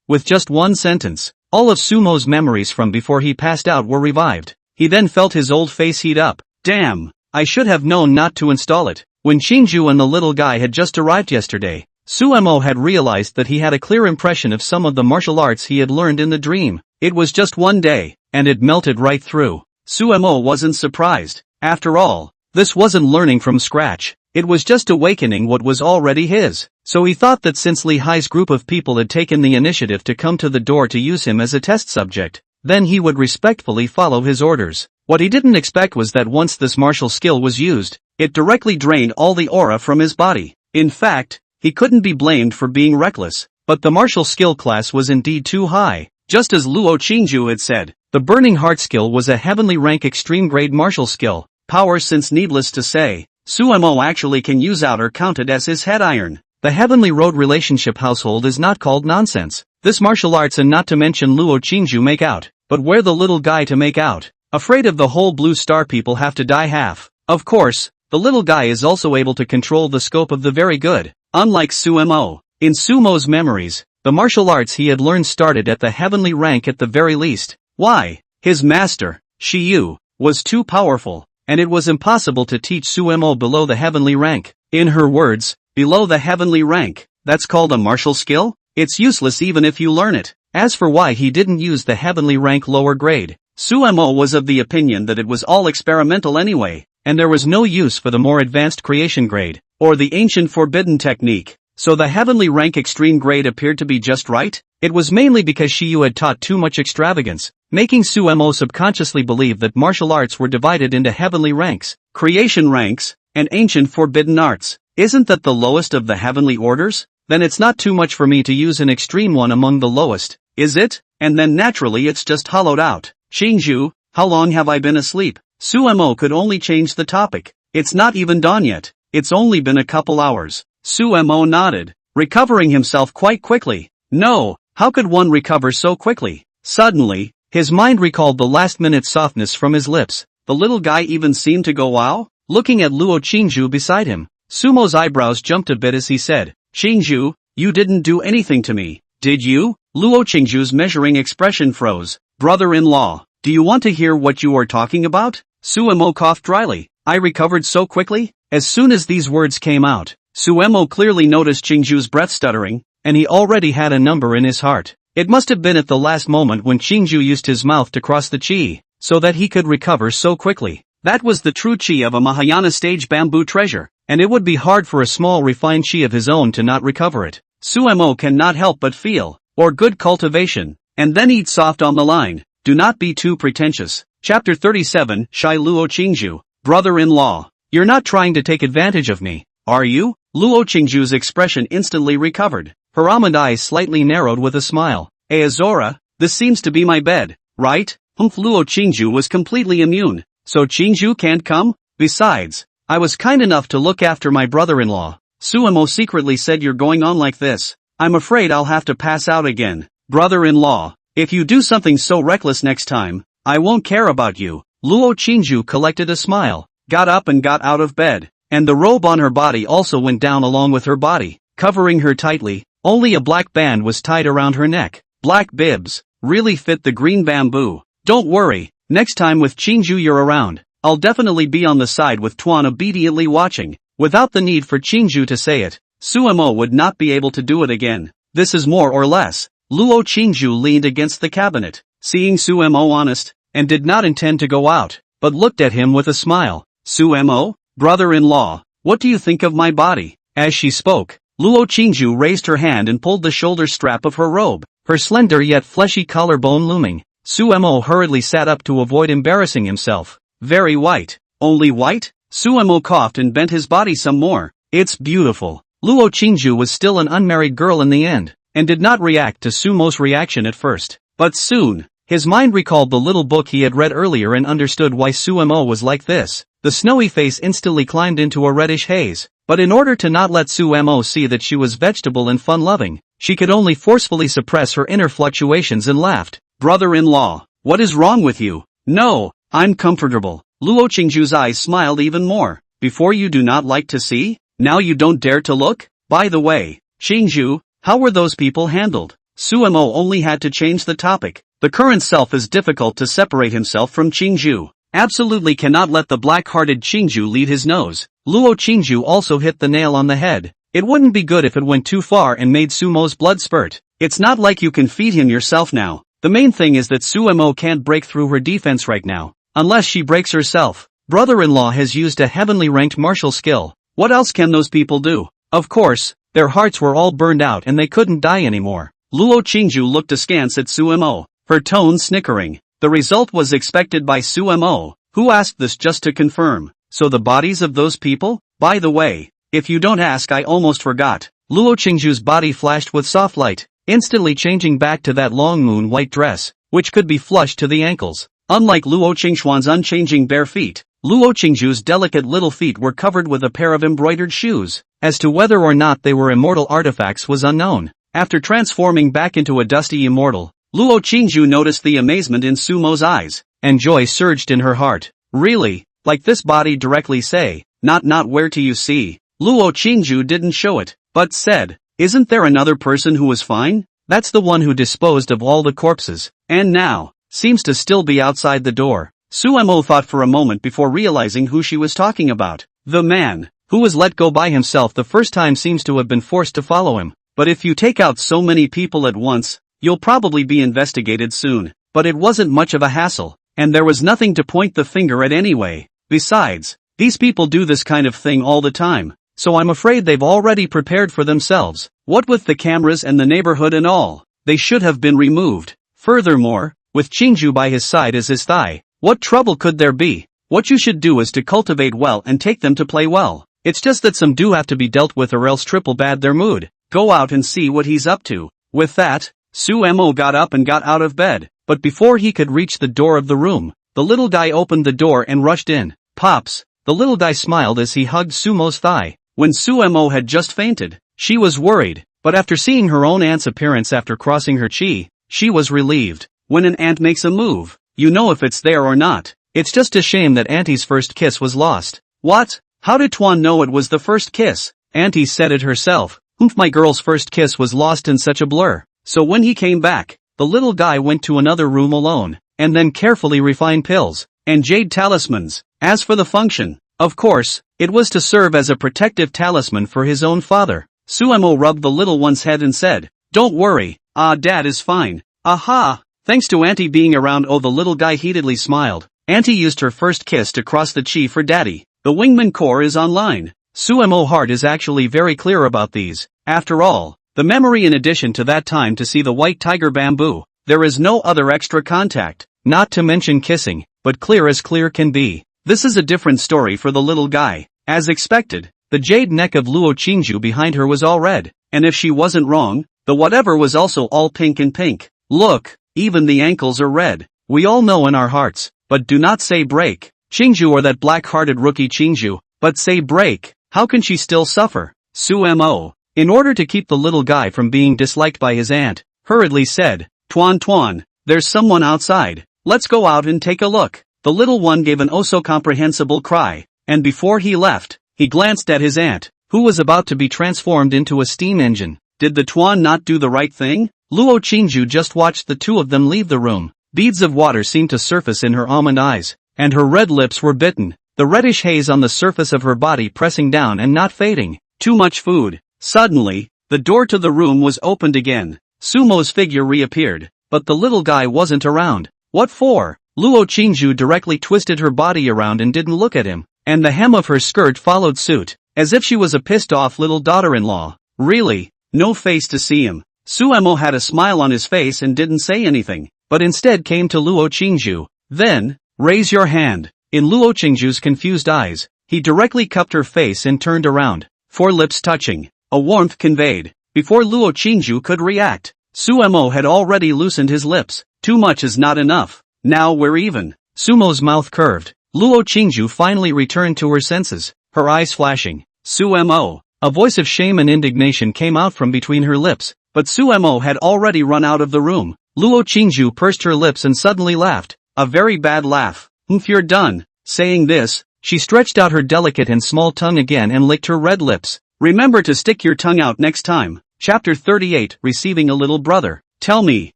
With just one sentence, all of Sumo's memories from before he passed out were revived. He then felt his old face heat up. Damn, I should have known not to install it. When Qingju and the little guy had just arrived yesterday, Sumo had realized that he had a clear impression of some of the martial arts he had learned in the dream. It was just one day, and it melted right through. Sumo wasn't surprised. After all, this wasn't learning from scratch. It was just awakening what was already his. So he thought that since Li Hai's group of people had taken the initiative to come to the door to use him as a test subject, then he would respectfully follow his orders. What he didn't expect was that once this martial skill was used, it directly drained all the aura from his body. In fact, he couldn't be blamed for being reckless, but the martial skill class was indeed too high. Just as Luo Qingju had said, the Burning Heart skill was a heavenly rank extreme grade martial skill. Power since needless to say, Sumo actually can use out or counted as his head iron. The Heavenly Road relationship household is not called nonsense. This martial arts and not to mention Luo Qingju make out. But where the little guy to make out? Afraid of the whole Blue Star people have to die half. Of course, the little guy is also able to control the scope of the very good. Unlike Sumo, in Sumo's memories, the martial arts he had learned started at the heavenly rank at the very least. Why? His master, Shiyu, was too powerful, and it was impossible to teach Sumo below the heavenly rank. In her words, below the heavenly rank, that's called a martial skill? It's useless even if you learn it. As for why he didn't use the heavenly rank lower grade, Sumo was of the opinion that it was all experimental anyway, and there was no use for the more advanced creation grade, or the ancient forbidden technique, so the heavenly rank extreme grade appeared to be just right. It was mainly because Shiyu had taught too much extravagance, making Sumo subconsciously believe that martial arts were divided into heavenly ranks, creation ranks, and ancient forbidden arts. Isn't that the lowest of the heavenly orders? Then it's not too much for me to use an extreme one among the lowest, is it? And then naturally it's just hollowed out. Shinju, how long have I been asleep? Sumo could only change the topic. It's not even dawn yet. It's only been a couple hours. Sumo nodded, recovering himself quite quickly. No, how could one recover so quickly? Suddenly, his mind recalled the last-minute softness from his lips. The little guy even seemed to go wow? Looking at Luo Qingju beside him, Sumo's eyebrows jumped a bit as he said, Qingju, you didn't do anything to me, did you? Luo Qingju's measuring expression froze. Brother-in-law, do you want to hear what you are talking about? Sumo coughed dryly. I recovered so quickly? As soon as these words came out, Sumo clearly noticed Qingju's breath stuttering, and he already had a number in his heart. It must have been at the last moment when Qingju used his mouth to cross the chi, so that he could recover so quickly. That was the true chi of a Mahayana stage bamboo treasure, and it would be hard for a small refined chi of his own to not recover it. Sumo cannot help but feel, or good cultivation, and then eat soft on the line. Do not be too pretentious. Chapter 37, Shy Luo Qingju, brother-in-law. You're not trying to take advantage of me, are you? Luo Qingju's expression instantly recovered. Her almond eyes slightly narrowed with a smile. Azora, this seems to be my bed, right? Luo Qingju was completely immune. So Qingju can't come? Besides, I was kind enough to look after my brother-in-law. Sumo secretly said you're going on like this. I'm afraid I'll have to pass out again. Brother-in-law, if you do something so reckless next time, I won't care about you. Luo Qingju collected a smile, got up and got out of bed, and the robe on her body also went down along with her body, covering her tightly. Only a black band was tied around her neck. Black bibs really fit the green bamboo. Don't worry, next time with Qingju you're around, I'll definitely be on the side with Tuan obediently watching. Without the need for Qingju to say it, Sumo would not be able to do it again. This is more or less. Luo Qingju leaned against the cabinet, seeing Sumo honest, and did not intend to go out, but looked at him with a smile. Sumo, brother-in-law, what do you think of my body? As she spoke, Luo Qingju raised her hand and pulled the shoulder strap of her robe, her slender yet fleshy collarbone looming. Sumo hurriedly sat up to avoid embarrassing himself. Very white. Only white? Sumo coughed and bent his body some more. It's beautiful. Luo Qingju was still an unmarried girl in the end, and did not react to Sumo's reaction at first. But soon, his mind recalled the little book he had read earlier and understood why Sumo was like this. The snowy face instantly climbed into a reddish haze, but in order to not let Sumo see that she was vegetable and fun-loving, she could only forcefully suppress her inner fluctuations and laughed. Brother-in-law, what is wrong with you? No, I'm comfortable. Luo Qingju's eyes smiled even more. Before you do not like to see? Now you don't dare to look? By the way, Qingju, how were those people handled? Sumo only had to change the topic. The current self is difficult to separate himself from Qingju. Absolutely cannot let the black-hearted Qingju lead his nose. Luo Qingju also hit the nail on the head. It wouldn't be good if it went too far and made Sumo's blood spurt. It's not like you can feed him yourself now. The main thing is that Sumo can't break through her defense right now, unless she breaks herself. Brother-in-law has used a heavenly ranked martial skill. What else can those people do? Of course, their hearts were all burned out and they couldn't die anymore. Luo Qingju looked askance at Sumo, her tone snickering. The result was expected by Sumo, who asked this just to confirm. So the bodies of those people? By the way, if you don't ask I almost forgot. Luo Qingju's body flashed with soft light, instantly changing back to that long moon white dress, which could be flushed to the ankles. Unlike Luo Qingxuan's unchanging bare feet, Luo Qingju's delicate little feet were covered with a pair of embroidered shoes. As to whether or not they were immortal artifacts was unknown. After transforming back into a dusty immortal, Luo Qingju noticed the amazement in Sumo's eyes, and joy surged in her heart. Really? Like this body directly say, not where do you see? Luo Qingju didn't show it, but said, isn't there another person who was fine? That's the one who disposed of all the corpses, and now, seems to still be outside the door. Sumo thought for a moment before realizing who she was talking about. The man, who was let go by himself the first time seems to have been forced to follow him. But if you take out so many people at once, you'll probably be investigated soon. But it wasn't much of a hassle. and there was nothing to point the finger at anyway. Besides, these people do this kind of thing all the time, so I'm afraid they've already prepared for themselves. What with the cameras and the neighborhood and all, they should have been removed. Furthermore, with Qingju by his side as his thigh, what trouble could there be? What you should do is to cultivate well and take them to play well. It's just that some do have to be dealt with or else triple bad their mood. Go out and see what he's up to. With that, Sumo got up and got out of bed, but before he could reach the door of the room, the little guy opened the door and rushed in. Pops! The little guy smiled as he hugged Sumo's thigh. When Sumo had just fainted, she was worried, but after seeing her own aunt's appearance after crossing her chi, she was relieved. When an aunt makes a move, you know if it's there or not. It's just a shame that Auntie's first kiss was lost. What? How did Tuan know it was the first kiss? Auntie said it herself. My girl's first kiss was lost in such a blur. So when he came back, the little guy went to another room alone, and then carefully refined pills and jade talismans. As for the function, of course, it was to serve as a protective talisman for his own father. Sumo rubbed the little one's head and said, "Don't worry, Dad is fine." Aha! Thanks to Auntie being around. Oh, the little guy heatedly smiled. Auntie used her first kiss to cross the chi for Daddy. The Wingman core is online. Sumo heart is actually very clear about these. After all, the memory in addition to that time to see the white tiger bamboo, there is no other extra contact, not to mention kissing, but clear as clear can be. This is a different story for the little guy. As expected, the jade neck of Luo Qingju behind her was all red, and if she wasn't wrong, the whatever was also all pink and pink. Look, even the ankles are red. We all know in our hearts, but do not say break. Qingju or that black-hearted rookie Qingju, but say break. How can she still suffer? Sumo, in order to keep the little guy from being disliked by his aunt, hurriedly said, Tuan, there's someone outside. Let's go out and take a look. The little one gave an oh-so-comprehensible cry, and before he left, he glanced at his aunt, who was about to be transformed into a steam engine. Did the Tuan not do the right thing? Luo Qingju just watched the two of them leave the room. Beads of water seemed to surface in her almond eyes, and her red lips were bitten, the reddish haze on the surface of her body pressing down and not fading. Too much food. Suddenly, the door to the room was opened again. Sumo's figure reappeared, but the little guy wasn't around. What for? Luo Qingju directly twisted her body around and didn't look at him, and the hem of her skirt followed suit, as if she was a pissed-off little daughter-in-law. Really? No face to see him. Sumo had a smile on his face and didn't say anything, but instead came to Luo Qingju. Then, raise your hand. In Luo Qingju's confused eyes, he directly cupped her face and turned around, four lips touching, a warmth conveyed. Before Luo Qingju could react, Sumo had already loosened his lips. Too much is not enough. Now we're even. Sumo's mouth curved. Luo Qingju finally returned to her senses, her eyes flashing. Sumo. A voice of shame and indignation came out from between her lips, but Sumo had already run out of the room. Luo Qingju pursed her lips and suddenly laughed. A very bad laugh. You're done. Saying this, she stretched out her delicate and small tongue again and licked her red lips. Remember to stick your tongue out next time. Chapter 38, Receiving a Little Brother. Tell me,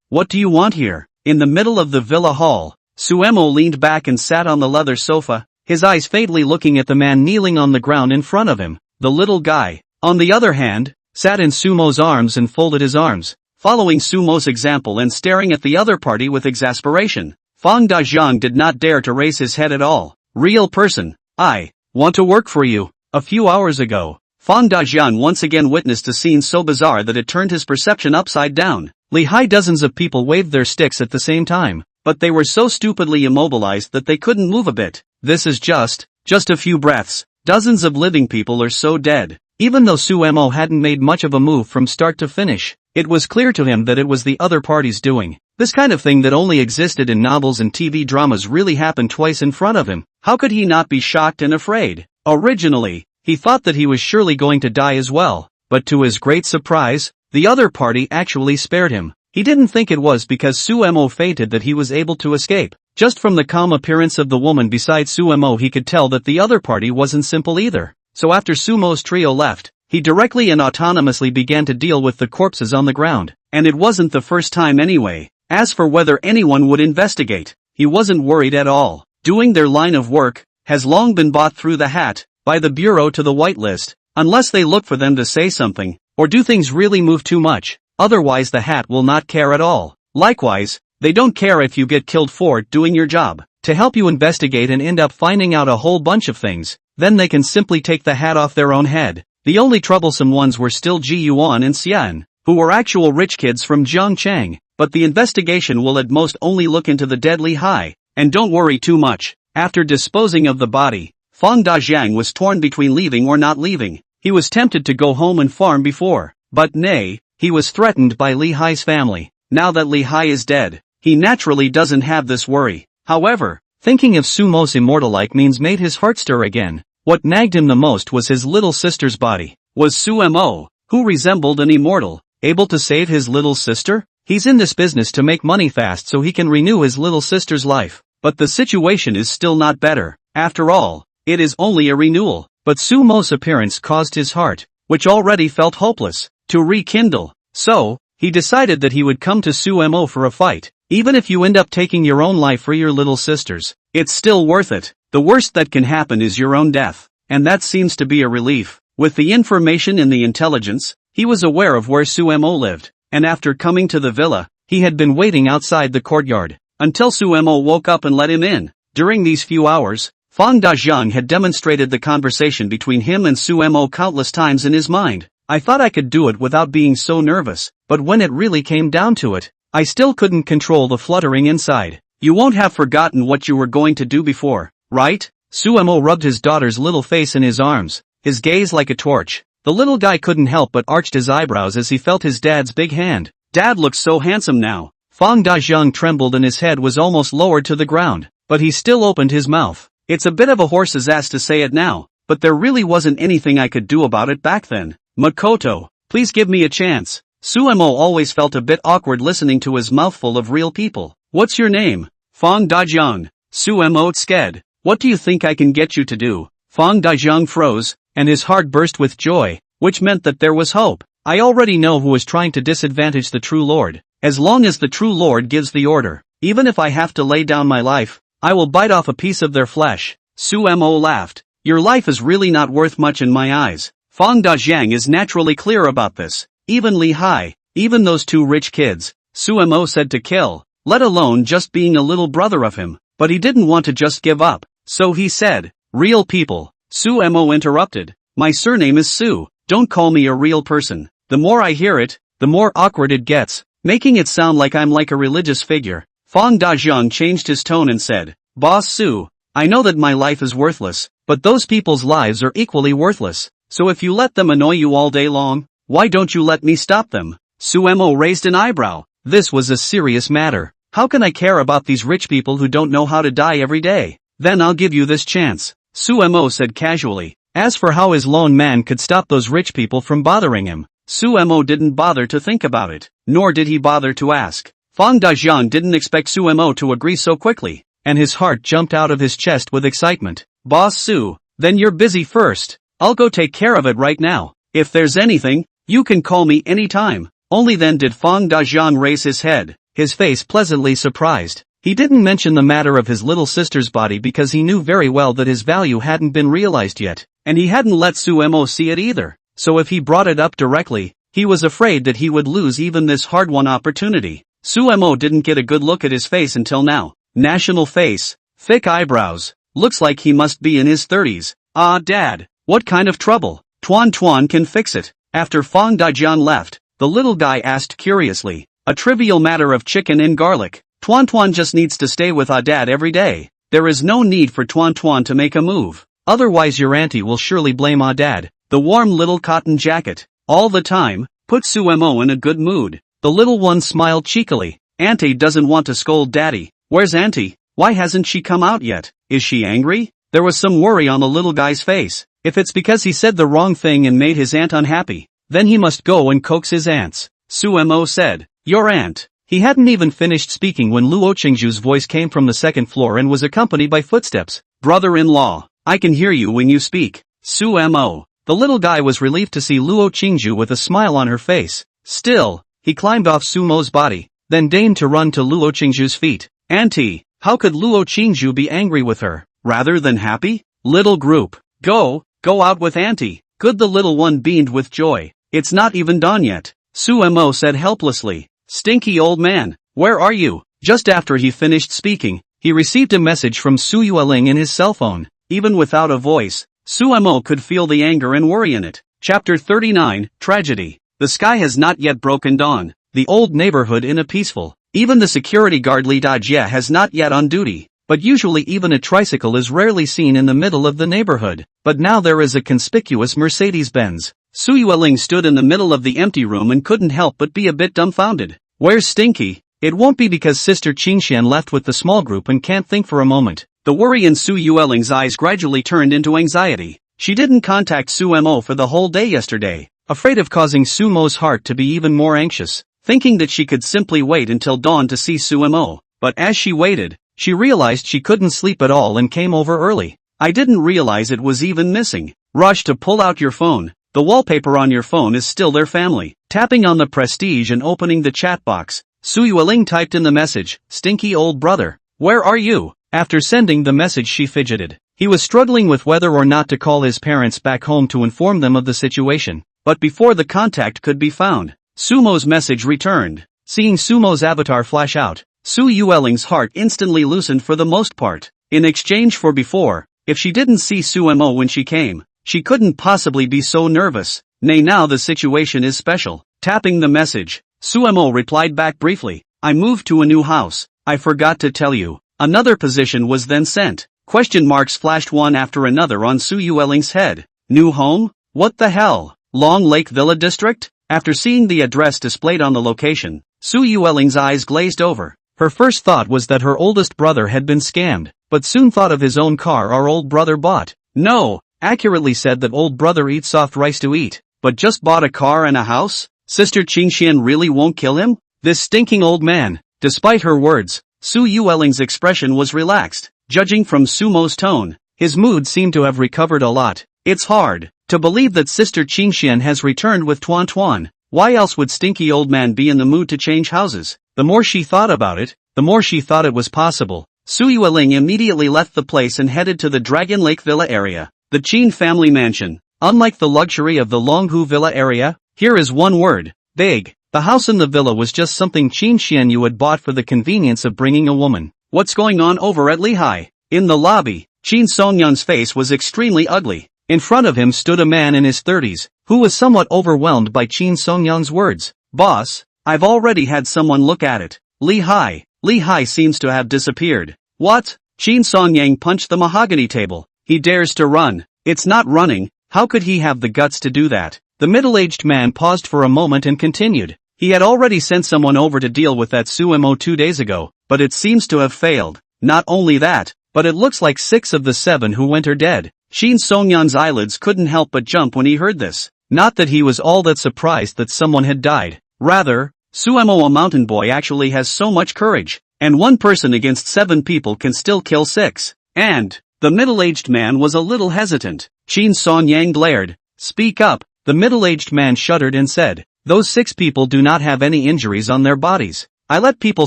what do you want here? In the middle of the villa hall, Sumo leaned back and sat on the leather sofa, his eyes faintly looking at the man kneeling on the ground in front of him. The little guy, on the other hand, sat in Sumo's arms and folded his arms, following Sumo's example and staring at the other party with exasperation. Fang Dajiang did not dare to raise his head at all. Real person, I want to work for you. A few hours ago, Fang Dajiang once again witnessed a scene so bizarre that it turned his perception upside down. Lehigh dozens of people waved their sticks at the same time, but they were so stupidly immobilized that they couldn't move a bit. This is just a few breaths. Dozens of living people are so dead. Even though Sumo hadn't made much of a move from start to finish, it was clear to him that it was the other party's doing. This kind of thing that only existed in novels and TV dramas really happened twice in front of him. How could he not be shocked and afraid? Originally, he thought that he was surely going to die as well, but to his great surprise, the other party actually spared him. He didn't think it was because Sumo fainted that he was able to escape. Just from the calm appearance of the woman beside Sumo he could tell that the other party wasn't simple either. So after Sumo's trio left, he directly and autonomously began to deal with the corpses on the ground. And it wasn't the first time anyway. As for whether anyone would investigate, he wasn't worried at all. Doing their line of work has long been bought through the hat, by the bureau to the whitelist, unless they look for them to say something, or do things really move too much. Otherwise the hat will not care at all. Likewise, They don't care if you get killed for doing your job. To help you investigate and end up finding out a whole bunch of things, then they can simply take the hat off their own head. The only troublesome ones were still Ji Yuan and Xian, who were actual rich kids from Zhongchang, but the investigation will at most only look into the deadly Hai, and don't worry too much. After disposing of the body, Fang Dajiang was torn between leaving or not leaving. He was tempted to go home and farm before, but nay, he was threatened by Li Hai's family. Now that Li Hai is dead, he naturally doesn't have this worry. However, thinking of Sumo's immortal-like means made his heart stir again. What nagged him the most was his little sister's body. Was Sumo, who resembled an immortal, able to save his little sister? He's in this business to make money fast so he can renew his little sister's life. But the situation is still not better. After all, it is only a renewal. But Sumo's appearance caused his heart, which already felt hopeless, to rekindle. So, he decided that he would come to Sumo for a fight. Even if you end up taking your own life for your little sisters, it's still worth it. The worst that can happen is your own death. And that seems to be a relief. With the information in the intelligence, he was aware of where Sumo lived. And after coming to the villa, he had been waiting outside the courtyard, until Sumo woke up and let him in. During these few hours, Fang Dajiang had demonstrated the conversation between him and Sumo countless times in his mind. I thought I could do it without being so nervous, but when it really came down to it, I still couldn't control the fluttering inside. You won't have forgotten what you were going to do before, right? Sumo rubbed his daughter's little face in his arms, his gaze like a torch. The little guy couldn't help but arched his eyebrows as he felt his dad's big hand. Dad looks so handsome now. Fang Dajiang trembled and his head was almost lowered to the ground, but he still opened his mouth. It's a bit of a horse's ass to say it now, but there really wasn't anything I could do about it back then. Makoto, please give me a chance. Sumo always felt a bit awkward listening to his mouthful of real people. What's your name? Fang Dajiang. Sumo sked. What do you think I can get you to do? Fang Dajiang froze, and his heart burst with joy, which meant that there was hope. I already know who is trying to disadvantage the true lord. As long as the true lord gives the order, even if I have to lay down my life, I will bite off a piece of their flesh. Sumo laughed. Your life is really not worth much in my eyes. Fang Dajiang is naturally clear about this. Even Li Hai, even those two rich kids, Sumo said to kill, let alone just being a little brother of him. But he didn't want to just give up. So he said, real people. Sumo interrupted. My surname is Su. Don't call me a real person. The more I hear it, the more awkward it gets, making it sound like I'm like a religious figure. Fang Dajiang changed his tone and said, Boss Su, I know that my life is worthless, but those people's lives are equally worthless. So if you let them annoy you all day long, why don't you let me stop them? Sumo raised an eyebrow. This was a serious matter. How can I care about these rich people who don't know how to die every day? Then I'll give you this chance, Sumo said casually. As for how his lone man could stop those rich people from bothering him, Sumo didn't bother to think about it, nor did he bother to ask. Fang Dajiang didn't expect Sumo to agree so quickly, and his heart jumped out of his chest with excitement. Boss Su, then you're busy first. I'll go take care of it right now. If there's anything, you can call me anytime. Only then did Fang Dajiang raise his head, his face pleasantly surprised. He didn't mention the matter of his little sister's body because he knew very well that his value hadn't been realized yet, and he hadn't let Sumo see it either. So if he brought it up directly, he was afraid that he would lose even this hard-won opportunity. Sumo didn't get a good look at his face until now. National face, thick eyebrows, looks like he must be in his 30s. Ah, Dad, what kind of trouble? Tuan can fix it. After Fang Dajiang left, the little guy asked curiously, a trivial matter of chicken and garlic. Tuan just needs to stay with Dad every day. There is no need for Tuan to make a move. Otherwise your auntie will surely blame Dad. The warm little cotton jacket, all the time, put Sumo in a good mood. The little one smiled cheekily. Auntie doesn't want to scold Daddy. Where's Auntie? Why hasn't she come out yet? Is she angry? There was some worry on the little guy's face. If it's because he said the wrong thing and made his aunt unhappy, then he must go and coax his aunts. Sumo said, your aunt. He hadn't even finished speaking when Luo Qingju's voice came from the second floor and was accompanied by footsteps. Brother-in-law, I can hear you when you speak. Sumo. The little guy was relieved to see Luo Qingju with a smile on her face. Still, he climbed off Sumo's body, then deigned to run to Luo Qingju's feet. Auntie, how could Luo Qingju be angry with her, rather than happy? Little group, go out with Auntie. Good, the little one beamed with joy. It's not even dawn yet, Sumo said helplessly. Stinky old man, where are you? Just after he finished speaking, he received a message from Su Yueling in his cell phone. Even without a voice, Su Mo could feel the anger and worry in it. Chapter 39, Tragedy. The sky has not yet broken dawn. The old neighborhood in a peaceful. Even the security guard Li Dajie has not yet on duty. But usually even a tricycle is rarely seen in the middle of the neighborhood. But now there is a conspicuous Mercedes-Benz. Su Yueling stood in the middle of the empty room and couldn't help but be a bit dumbfounded. Where's Stinky? It won't be because Sister Qingxian left with the small group and can't think for a moment. The worry in Su Yueling's eyes gradually turned into anxiety. She didn't contact Su Mo for the whole day yesterday, afraid of causing Su Mo's heart to be even more anxious, thinking that she could simply wait until dawn to see Su Mo. But as she waited, she realized she couldn't sleep at all and came over early. I didn't realize it was even missing. Rush to pull out your phone. The wallpaper on your phone is still their family. Tapping on the prestige and opening the chat box, Su Yueling typed in the message, "Stinky old brother, where are you?" After sending the message she fidgeted. He was struggling with whether or not to call his parents back home to inform them of the situation. But before the contact could be found, Sumo's message returned. Seeing Sumo's avatar flash out, Su Yueling's heart instantly loosened for the most part. In exchange for before, if she didn't see Su Mo when she came, she couldn't possibly be so nervous. Nay, now the situation is special. Tapping the message, Su Mo replied back briefly, "I moved to a new house. I forgot to tell you." Another position was then sent. Question marks flashed one after another on Su Yueling's head. New home? What the hell? Long Lake Villa District? After seeing the address displayed on the location, Su Yueling's eyes glazed over. Her first thought was that her oldest brother had been scammed, but soon thought of his own car our old brother bought. No, accurately said that old brother eats soft rice to eat, but just bought a car and a house? Sister Qingxian really won't kill him? This stinking old man. Despite her words, Su Yueling's expression was relaxed. Judging from Sumo's tone, his mood seemed to have recovered a lot. It's hard to believe that Sister Qingxian has returned with Tuan Tuan. Why else would stinky old man be in the mood to change houses? The more she thought about it, the more she thought it was possible. Su Yueling immediately left the place and headed to the Dragon Lake Villa area, the Qin family mansion. Unlike the luxury of the Longhu Villa area, here is one word: big. The house in the villa was just something Qin Xianyu had bought for the convenience of bringing a woman. What's going on over at Lehigh? In the lobby, Qin Songyun's face was extremely ugly. In front of him stood a man in his 30s, who was somewhat overwhelmed by Qin Songyun's words. "Boss, I've already had someone look at it. Lehigh seems to have disappeared." "What?" Qin Songyang punched the mahogany table. "He dares to run. It's not running. How could he have the guts to do that?" The middle-aged man paused for a moment and continued. He had already sent someone over to deal with that Su Mo 2 days ago, but it seems to have failed. Not only that, but it looks like 6 of the 7 who went are dead. Qin Songyun's eyelids couldn't help but jump when he heard this. Not that he was all that surprised that someone had died. Rather, Su Mo, a mountain boy, actually has so much courage. And 1 person against 7 people can still kill 6. And the middle-aged man was a little hesitant. Qin Songyang glared. "Speak up." The middle-aged man shuddered and said, "Those 6 people do not have any injuries on their bodies. I let people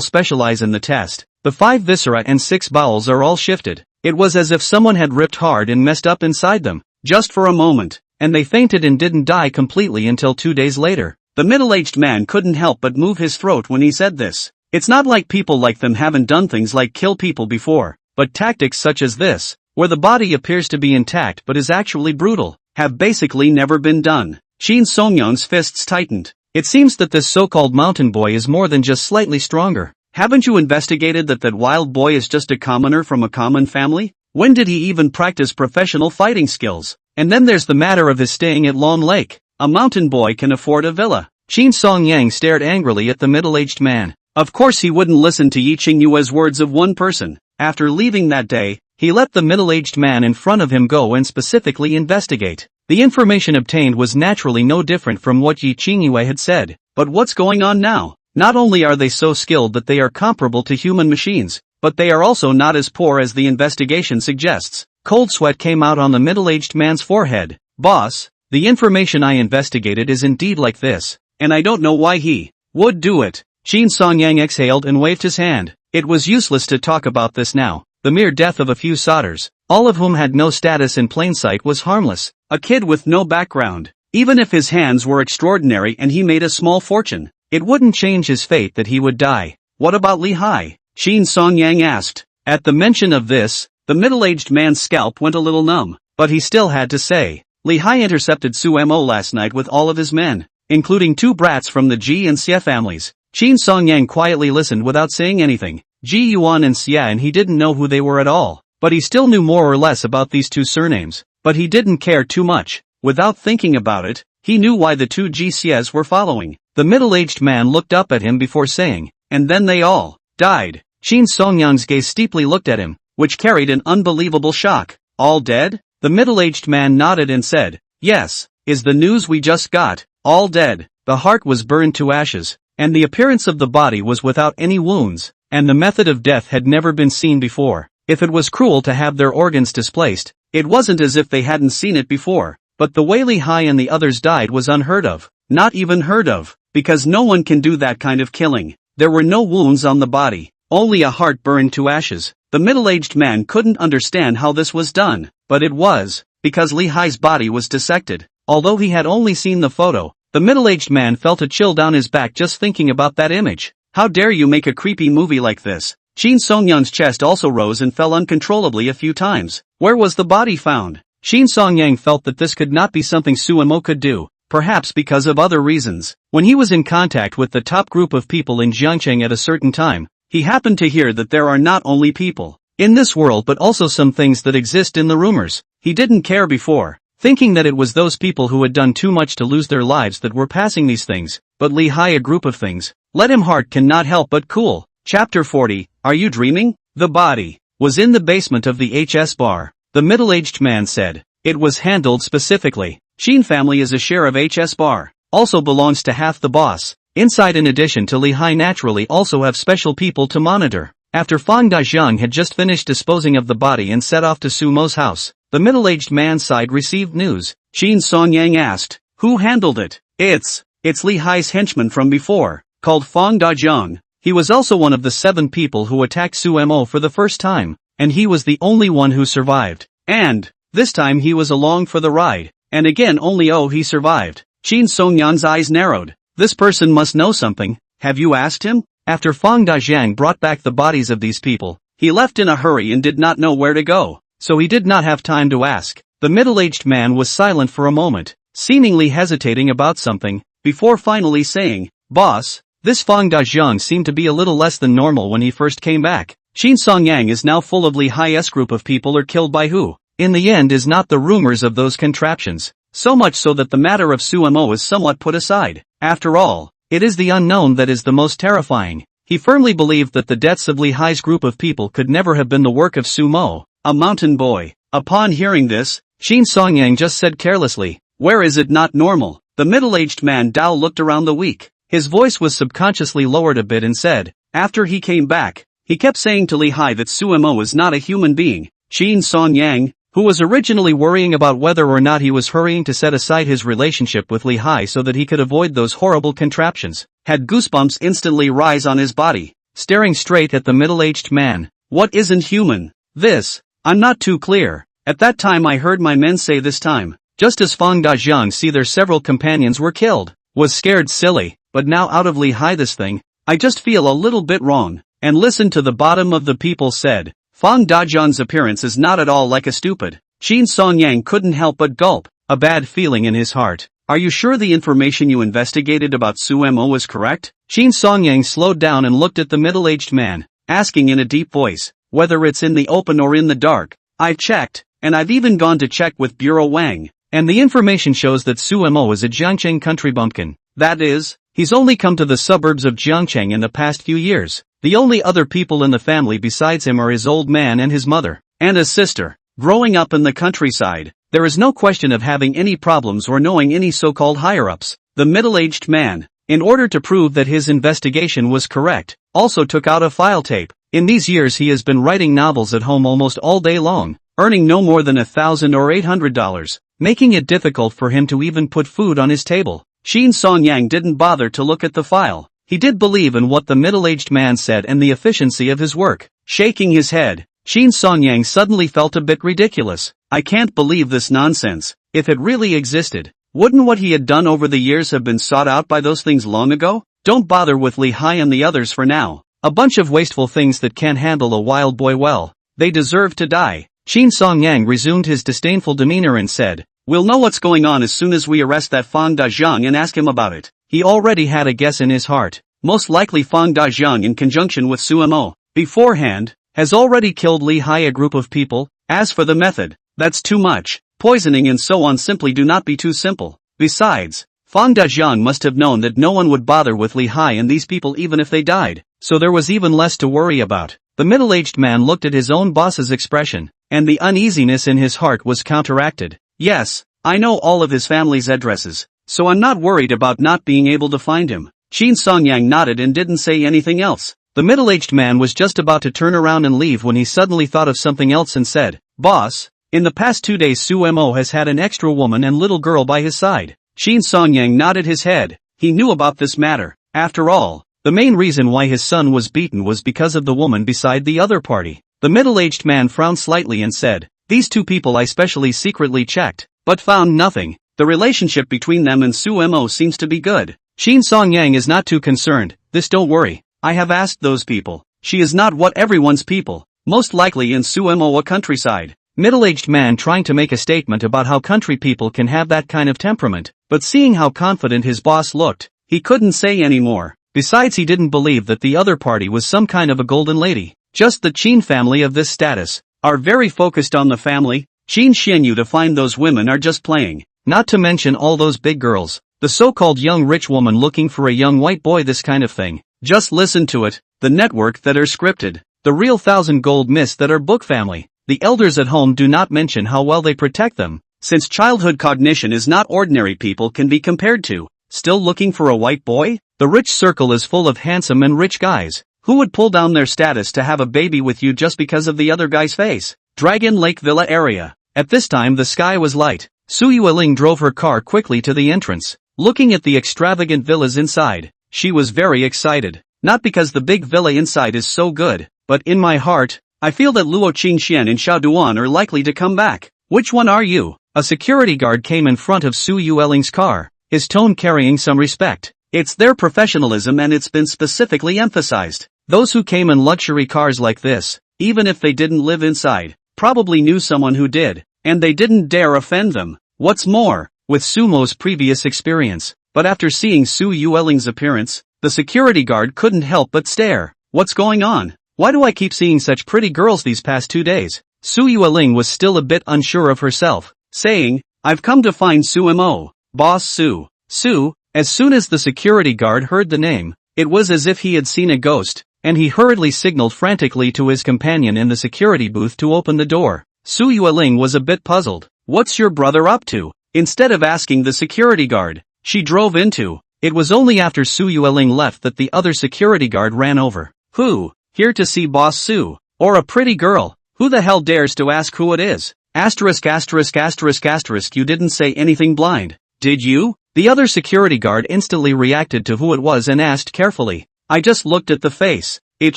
specialize in the test. The 5 viscera and 6 bowels are all shifted. It was as if someone had ripped hard and messed up inside them, just for a moment, and they fainted and didn't die completely until 2 days later." The middle-aged man couldn't help but move his throat when he said this. It's not like people like them haven't done things like kill people before, but tactics such as this, where the body appears to be intact but is actually brutal, have basically never been done. Qin Songyun's fists tightened. It seems that this so-called mountain boy is more than just slightly stronger. Haven't you investigated that wild boy is just a commoner from a common family? When did he even practice professional fighting skills? And then there's the matter of his staying at Long Lake. A mountain boy can afford a villa. Qin Songyang stared angrily at the middle-aged man. Of course he wouldn't listen to Yi Qingyue's words of 1 person. After leaving that day, he let the middle-aged man in front of him go and specifically investigate. The information obtained was naturally no different from what Yi Qingyue had said. But what's going on now? Not only are they so skilled that they are comparable to human machines, but they are also not as poor as the investigation suggests. Cold sweat came out on the middle-aged man's forehead. "Boss, the information I investigated is indeed like this, and I don't know why he would do it." Qin Songyang exhaled and waved his hand. It was useless to talk about this now. The mere death of a few solders, all of whom had no status in plain sight, was harmless. A kid with no background. Even if his hands were extraordinary and he made a small fortune, it wouldn't change his fate that he would die. What about Lehigh? Shin Songyang asked. At the mention of this, the middle-aged man's scalp went a little numb, but he still had to say, Li Hai intercepted Su Mo last night with all of his men, including 2 brats from the Ji and Xie families. Shin Songyang quietly listened without saying anything. Ji Yuan and Xie, and he didn't know who they were at all, but he still knew more or less about these 2 surnames, but he didn't care too much. Without thinking about it, he knew why the 2 Ji Xies were following. The middle-aged man looked up at him before saying, and then they all died. Shin Songyang's gaze steeply looked at him, which carried an unbelievable shock. All dead? The middle-aged man nodded and said, yes, is the news we just got. All dead. The heart was burned to ashes, and the appearance of the body was without any wounds, and the method of death had never been seen before. If it was cruel to have their organs displaced, it wasn't as if they hadn't seen it before, but the way Li Hai and the others died was unheard of. Not even heard of, because no one can do that kind of killing. There were no wounds on the body, only a heart burned to ashes. The middle-aged man couldn't understand how this was done, but it was, because Li Hai's body was dissected. Although he had only seen the photo, the middle-aged man felt a chill down his back just thinking about that image. How dare you make a creepy movie like this? Shin Songyang's chest also rose and fell uncontrollably a few times. Where was the body found? Shin Songyang felt that this could not be something Su Mo could do, perhaps because of other reasons. When he was in contact with the top group of people in Jiangcheng at a certain time, he happened to hear that there are not only people in this world but also some things that exist in the rumors. He didn't care before, thinking that it was those people who had done too much to lose their lives that were passing these things, but Li Hai a group of things. Let him heart cannot help but cool. Chapter 40, Are You Dreaming? The body was in the basement of the HS bar. The middle-aged man said, it was handled specifically. Shin family is a share of HS bar, also belongs to half the boss. Inside in addition to Li Hai naturally also have special people to monitor. After Fang Dazhang had just finished disposing of the body and set off to Su Mo's house, the middle-aged man's side received news. Shin Songyang asked, who handled it? It's Li Hai's henchman from before, called Fang Dazhang. He was also one of the 7 people who attacked Su Mo for the first time, and he was the only one who survived. And this time he was along for the ride, and again only he survived. Shin Songyang's eyes narrowed. This person must know something. Have you asked him? After Fang Dazhang brought back the bodies of these people, he left in a hurry and did not know where to go, so he did not have time to ask. The middle-aged man was silent for a moment, seemingly hesitating about something, before finally saying, boss, this Fang Dazhang seemed to be a little less than normal when he first came back. Shin Songyang is now full of Li Hai's group of people are killed by who? In the end is not the rumors of those contraptions, so much so that the matter of Su Mo is somewhat put aside. After all, it is the unknown that is the most terrifying. He firmly believed that the deaths of Li Hai's group of people could never have been the work of Su Mo, a mountain boy. Upon hearing this, Shin Songyang just said carelessly, where is it not normal? The middle-aged man Dao looked around the week. His voice was subconsciously lowered a bit and said, after he came back, he kept saying to Li Hai that Su Mo is not a human being. Shin Songyang, who was originally worrying about whether or not he was hurrying to set aside his relationship with Li Hai so that he could avoid those horrible contraptions, had goosebumps instantly rise on his body, staring straight at the middle-aged man. What isn't human? This, I'm not too clear. At that time I heard my men say this time, just as Fang Dazhang see their several companions were killed, was scared silly, but now out of Li Hai this thing, I just feel a little bit wrong, and listen to the bottom of the people said. Fang Dazhang's appearance is not at all like a stupid. Shin Songyang couldn't help but gulp, a bad feeling in his heart. Are you sure the information you investigated about Su Mo was correct? Shin Songyang slowed down and looked at the middle-aged man, asking in a deep voice, whether it's in the open or in the dark. I've checked, and I've even gone to check with Bureau Wang, and the information shows that Su Mo is a Jiangcheng country bumpkin. That is, he's only come to the suburbs of Jiangcheng in the past few years. The only other people in the family besides him are his old man and his mother, and his sister. Growing up in the countryside, there is no question of having any problems or knowing any so-called higher-ups. The middle-aged man, in order to prove that his investigation was correct, also took out a file tape. In these years he has been writing novels at home almost all day long, earning no more than $1,000 or $800, making it difficult for him to even put food on his table. Shin Songyang didn't bother to look at the file. He did believe in what the middle-aged man said and the efficiency of his work. Shaking his head, Shin Songyang suddenly felt a bit ridiculous. I can't believe this nonsense. If it really existed, wouldn't what he had done over the years have been sought out by those things long ago? Don't bother with Li Hai and the others for now. A bunch of wasteful things that can't handle a wild boy well. They deserve to die. Qin Songyang resumed his disdainful demeanor and said, "We'll know what's going on as soon as we arrest that Fang Dajiang and ask him about it." He already had a guess in his heart. Most likely Fang Dajiang in conjunction with Suemo, beforehand, has already killed Li Hai a group of people. As for the method, that's too much. Poisoning and so on simply do not be too simple. Besides, Fang Dajiang must have known that no one would bother with Li Hai and these people even if they died, so there was even less to worry about. The middle-aged man looked at his own boss's expression, and the uneasiness in his heart was counteracted. Yes, I know all of his family's addresses, so I'm not worried about not being able to find him. Qin Songyang nodded and didn't say anything else. The middle-aged man was just about to turn around and leave when he suddenly thought of something else and said, "Boss, in the past 2 days Suemo has had an extra woman and little girl by his side." Qin Songyang nodded his head. He knew about this matter. After all, the main reason why his son was beaten was because of the woman beside the other party. The middle-aged man frowned slightly and said, "These two people I specially secretly checked, but found nothing. The relationship between them and Suemo seems to be good." Qin Songyang is not too concerned. "This don't worry. I have asked those people. She is not what everyone's people. Most likely in Suemo countryside." Middle-aged man trying to make a statement about how country people can have that kind of temperament, but seeing how confident his boss looked, he couldn't say any more. Besides, he didn't believe that the other party was some kind of a golden lady. Just the Qin family of this status are very focused on the family. Qin Xianyu to find those women are just playing. Not to mention all those big girls. The so-called young rich woman looking for a young white boy, this kind of thing. Just listen to it. The network that are scripted. The real 1,000 gold myths that are book family. The elders at home do not mention how well they protect them. Since childhood cognition is not ordinary people can be compared to. Still looking for a white boy? The rich circle is full of handsome and rich guys. Who would pull down their status to have a baby with you just because of the other guy's face? Dragon Lake Villa area. At this time the sky was light. Su Yueling drove her car quickly to the entrance. Looking at the extravagant villas inside, she was very excited. Not because the big villa inside is so good, but in my heart, I feel that Luo Qingxian and Xiao Duan are likely to come back. Which one are you? A security guard came in front of Su Yueling's car, his tone carrying some respect. It's their professionalism and it's been specifically emphasized. Those who came in luxury cars like this, even if they didn't live inside, probably knew someone who did, and they didn't dare offend them. What's more, with Sumo's previous experience, but after seeing Su Yueling's appearance, the security guard couldn't help but stare. What's going on? Why do I keep seeing such pretty girls these past 2 days? Su Yueling was still a bit unsure of herself, saying, "I've come to find Suemo, Boss Su." Su, as soon as the security guard heard the name, it was as if he had seen a ghost, and he hurriedly signaled frantically to his companion in the security booth to open the door. Su Yueling was a bit puzzled. "What's your brother up to?" Instead of asking the security guard, she drove into. It was only after Su Yueling left that the other security guard ran over. "Who? Here to see Boss Su? Or a pretty girl? Who the hell dares to ask who it is?" Asterisk asterisk asterisk asterisk. "You didn't say anything blind, did you?" The other security guard instantly reacted to who it was and asked carefully. "I just looked at the face. It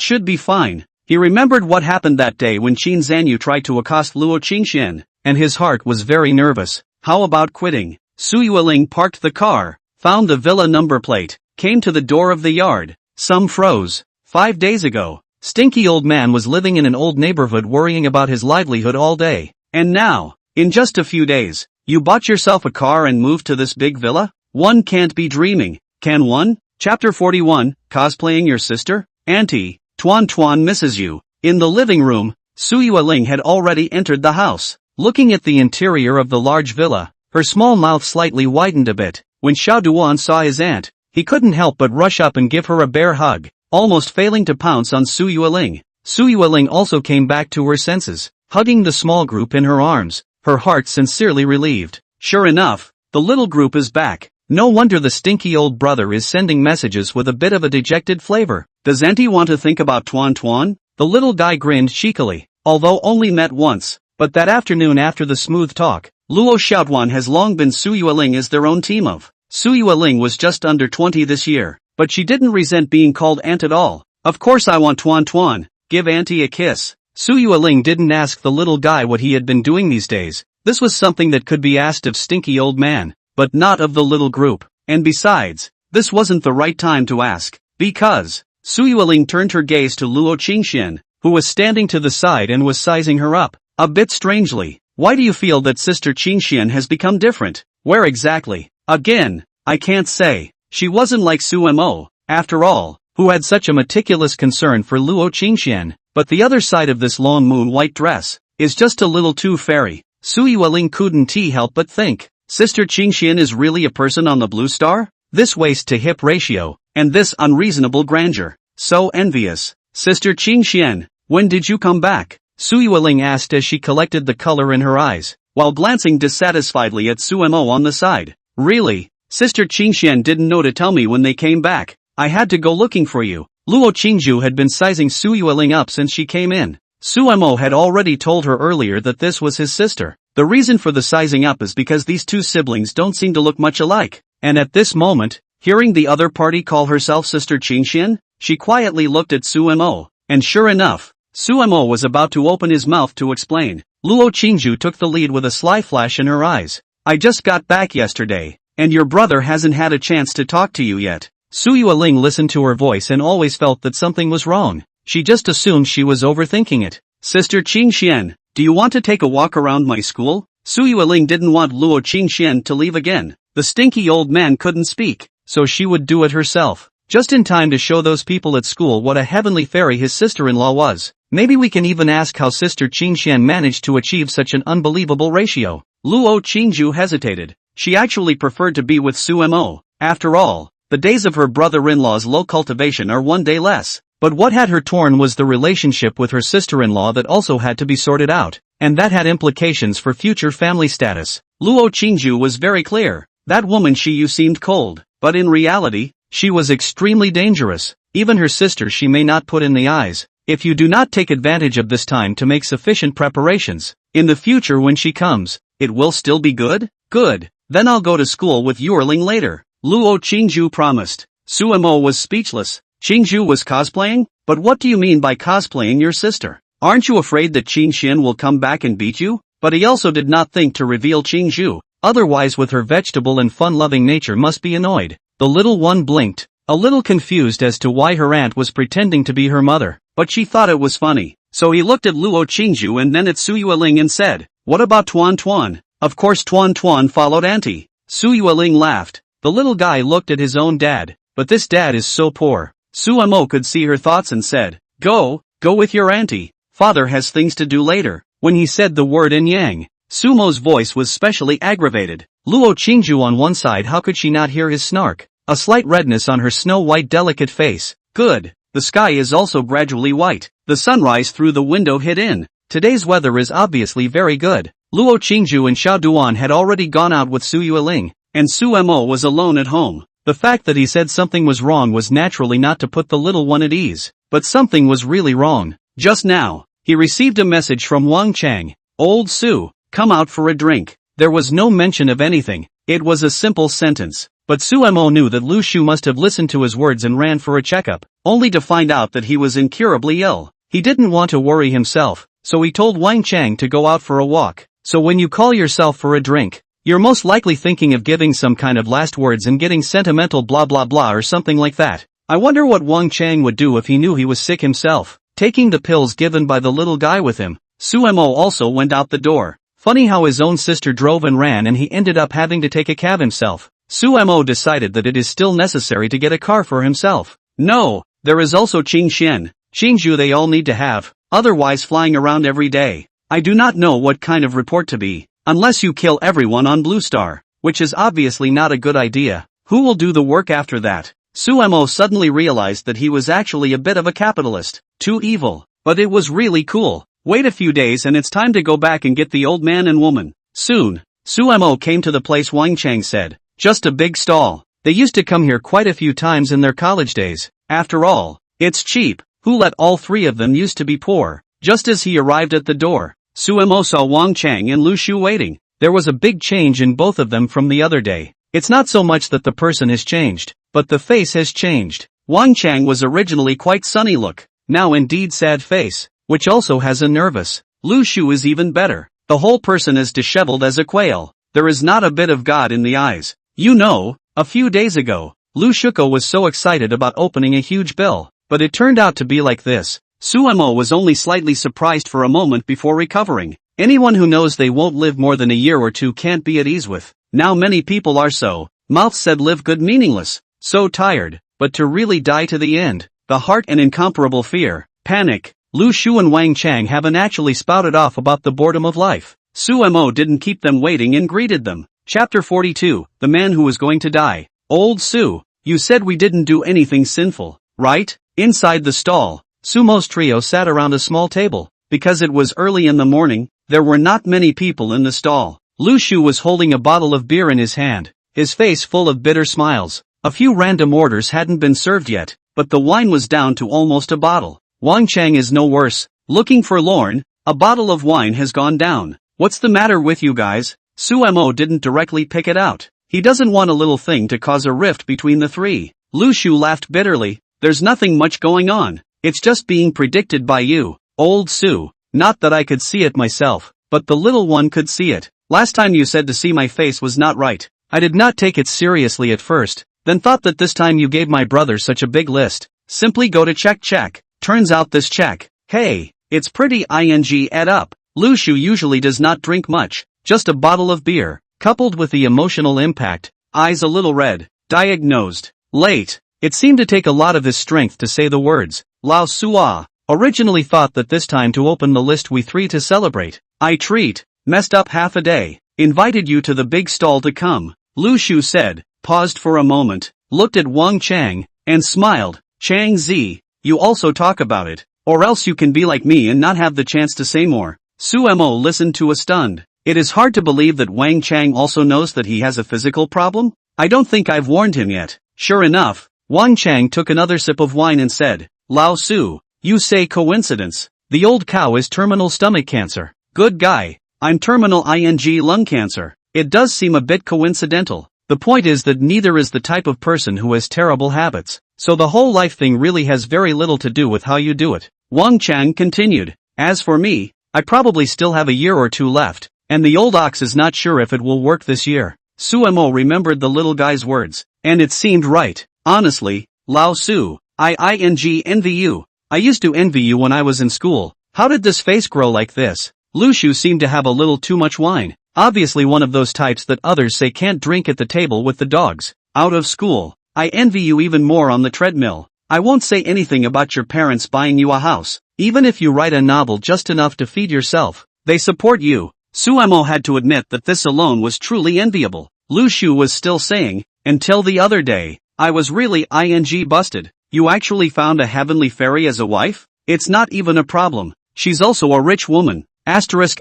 should be fine." He remembered what happened that day when Qin Zanyu tried to accost Luo Qingxian, and his heart was very nervous. How about quitting? Su Yueling parked the car, found the villa number plate, came to the door of the yard. Some froze. 5 days ago, stinky old man was living in an old neighborhood worrying about his livelihood all day. And now, in just a few days, you bought yourself a car and moved to this big villa? One can't be dreaming, can one? Chapter 41, Cosplaying Your Sister? Auntie, Tuan Tuan misses you. In the living room, Su Yueling had already entered the house. Looking at the interior of the large villa, her small mouth slightly widened a bit. When Xiao Duan saw his aunt, he couldn't help but rush up and give her a bear hug, almost failing to pounce on Su Yueling. Su Yueling also came back to her senses, hugging the small group in her arms, her heart sincerely relieved. Sure enough, the little group is back. No wonder the stinky old brother is sending messages with a bit of a dejected flavor. Does Auntie want to think about Tuan Tuan? The little guy grinned cheekily, although only met once. But that afternoon after the smooth talk, Luo Xiaoduan has long been Su Yueling as their own team of. Su Yueling was just under 20 this year, but she didn't resent being called aunt at all. Of course I want Tuan Tuan, give Auntie a kiss. Su Yueling didn't ask the little guy what he had been doing these days. This was something that could be asked of stinky old man, but not of the little group. And besides, this wasn't the right time to ask, because Su Yueling turned her gaze to Luo Qingxian, who was standing to the side and was sizing her up, a bit strangely. Why do you feel that Sister Qingxian has become different? Where exactly? Again, I can't say. She wasn't like Su Mo, after all, who had such a meticulous concern for Luo Qingxian, but the other side of this long moon-white dress is just a little too fairy. Su Yueling couldn't help but think, Sister Qingxian is really a person on the blue star? This waist-to-hip ratio, and this unreasonable grandeur. So envious. Sister Qingxian, when did you come back? Su Yueling asked as she collected the color in her eyes, while glancing dissatisfiedly at Su Mo on the side. Really? Sister Qingxian didn't know to tell me when they came back. I had to go looking for you. Luo Qingju had been sizing Su Yueling up since she came in. Su Mo had already told her earlier that this was his sister. The reason for the sizing up is because these two siblings don't seem to look much alike. And at this moment, hearing the other party call herself Sister Qingxian, she quietly looked at Su Mo, and sure enough, Su Mo was about to open his mouth to explain. Luo Qingju took the lead with a sly flash in her eyes. I just got back yesterday, and your brother hasn't had a chance to talk to you yet. Su Yueling listened to her voice and always felt that something was wrong. She just assumed she was overthinking it. Sister Qingxian, do you want to take a walk around my school? Su Yueling didn't want Luo Qingxian to leave again. The stinky old man couldn't speak, so she would do it herself. Just in time to show those people at school what a heavenly fairy his sister-in-law was. Maybe we can even ask how Sister Qingxian managed to achieve such an unbelievable ratio. Luo Qingju hesitated. She actually preferred to be with Su Mo. After all, the days of her brother-in-law's low cultivation are one day less. But what had her torn was the relationship with her sister-in-law that also had to be sorted out, and that had implications for future family status. Luo Qingju was very clear. That woman Shiyu seemed cold, but in reality, she was extremely dangerous. Even her sister she may not put in the eyes. If you do not take advantage of this time to make sufficient preparations, in the future when she comes, it will still be good? Good. Then I'll go to school with Yuerling later. Luo Qingju promised. Su Mo was speechless. Qingju was cosplaying? But what do you mean by cosplaying your sister? Aren't you afraid that Qingxian will come back and beat you? But he also did not think to reveal Qingju, otherwise with her vegetable and fun-loving nature must be annoyed. The little one blinked, a little confused as to why her aunt was pretending to be her mother, but she thought it was funny. So he looked at Luo Qingju and then at Su Yueling and said, what about Tuan Tuan? Of course Tuan Tuan followed auntie. Su Yueling laughed. The little guy looked at his own dad, but this dad is so poor. Su Mo could see her thoughts and said, go with your auntie. Father has things to do later. When he said the word in yang, Su Mo's voice was specially aggravated. Luo Qingju on one side, how could she not hear his snark? A slight redness on her snow-white delicate face. Good. The sky is also gradually white. The sunrise through the window hit in. Today's weather is obviously very good. Luo Qingju and Xiao Duan had already gone out with Su Yueling, and Su Mo was alone at home. The fact that he said something was wrong was naturally not to put the little one at ease, but something was really wrong. Just now, he received a message from Wang Chang. Old Su, come out for a drink. There was no mention of anything. It was a simple sentence. But Su Mo knew that Lu Shu must have listened to his words and ran for a checkup, only to find out that he was incurably ill. He didn't want to worry himself, so he told Wang Chang to go out for a walk. So when you call yourself for a drink, you're most likely thinking of giving some kind of last words and getting sentimental blah blah blah or something like that. I wonder what Wang Chang would do if he knew he was sick himself, taking the pills given by the little guy with him. Su Mo also went out the door. Funny how his own sister drove and ran and he ended up having to take a cab himself. Su Mo decided that it is still necessary to get a car for himself. No, there is also Qingxian. Qingju they all need to have, otherwise flying around every day. I do not know what kind of report to be, unless you kill everyone on Blue Star, which is obviously not a good idea. Who will do the work after that? Su Mo suddenly realized that he was actually a bit of a capitalist. Too evil, but it was really cool. Wait a few days and it's time to go back and get the old man and woman. Soon, Su Mo came to the place Wang Chang said. Just a big stall. They used to come here quite a few times in their college days. After all, it's cheap. Who let all three of them used to be poor? Just as he arrived at the door, Su Mo saw Wang Chang and Lu Shu waiting. There was a big change in both of them from the other day. It's not so much that the person has changed, but the face has changed. Wang Chang was originally quite sunny look, now indeed sad face, which also has a nervous. Lu Shu is even better. The whole person is disheveled as a quail. There is not a bit of God in the eyes. You know, a few days ago, Lu Shuko was so excited about opening a huge bill, but it turned out to be like this. Suemo was only slightly surprised for a moment before recovering. Anyone who knows they won't live more than a year or two can't be at ease with. Now many people are so. Mouth said live good meaningless. So tired, but to really die to the end. The heart and incomparable fear. Panic. Lu Shu and Wang Chang haven't actually spouted off about the boredom of life. Suemo didn't keep them waiting and greeted them. Chapter 42, The Man Who Was Going to Die. Old Su, you said we didn't do anything sinful, right? Inside the stall, Sumo's trio sat around a small table. Because it was early in the morning, there were not many people in the stall. Lu Shu was holding a bottle of beer in his hand, his face full of bitter smiles. A few random orders hadn't been served yet, but the wine was down to almost a bottle. Wang Chang is no worse, looking forlorn. A bottle of wine has gone down. What's the matter with you guys? Suemo didn't directly pick it out. He doesn't want a little thing to cause a rift between the three. Lu Shu laughed bitterly. There's nothing much going on. It's just being predicted by you, old Su. Not that I could see it myself, but the little one could see it. Last time you said to see my face was not right. I did not take it seriously at first, then thought that this time you gave my brother such a big list. Simply go to check. Turns out this check. Hey, it's pretty ing add up. Lu Shu usually does not drink much, just a bottle of beer, coupled with the emotional impact, eyes a little red, diagnosed, late. It seemed to take a lot of his strength to say the words, Lao Sua. Originally thought that this time to open the list we three to celebrate. I treat, messed up half a day, invited you to the big stall to come. Lu Shu said, paused for a moment, looked at Wang Chang, and smiled. Chang Zi, you also talk about it, or else you can be like me and not have the chance to say more. Suemo listened to a stunned. It is hard to believe that Wang Chang also knows that he has a physical problem? I don't think I've warned him yet. Sure enough, Wang Chang took another sip of wine and said, Lao Su, you say coincidence. The old cow is terminal stomach cancer. Good guy. I'm terminal ing lung cancer. It does seem a bit coincidental. The point is that neither is the type of person who has terrible habits, so the whole life thing really has very little to do with how you do it. Wang Chang continued. As for me, I probably still have a year or two left, and the old ox is not sure if it will work this year. Suemo remembered the little guy's words, and it seemed right. Honestly, Lao Su, I envy you. I used to envy you when I was in school. How did this face grow like this? Lu Shu seemed to have a little too much wine. Obviously one of those types that others say can't drink at the table with the dogs. Out of school. I envy you even more on the treadmill. I won't say anything about your parents buying you a house. Even if you write a novel just enough to feed yourself, they support you. Suemo had to admit that this alone was truly enviable. Lu Shu was still saying, until the other day, I was really ing busted. You actually found a heavenly fairy as a wife? It's not even a problem. She's also a rich woman. Asterisk.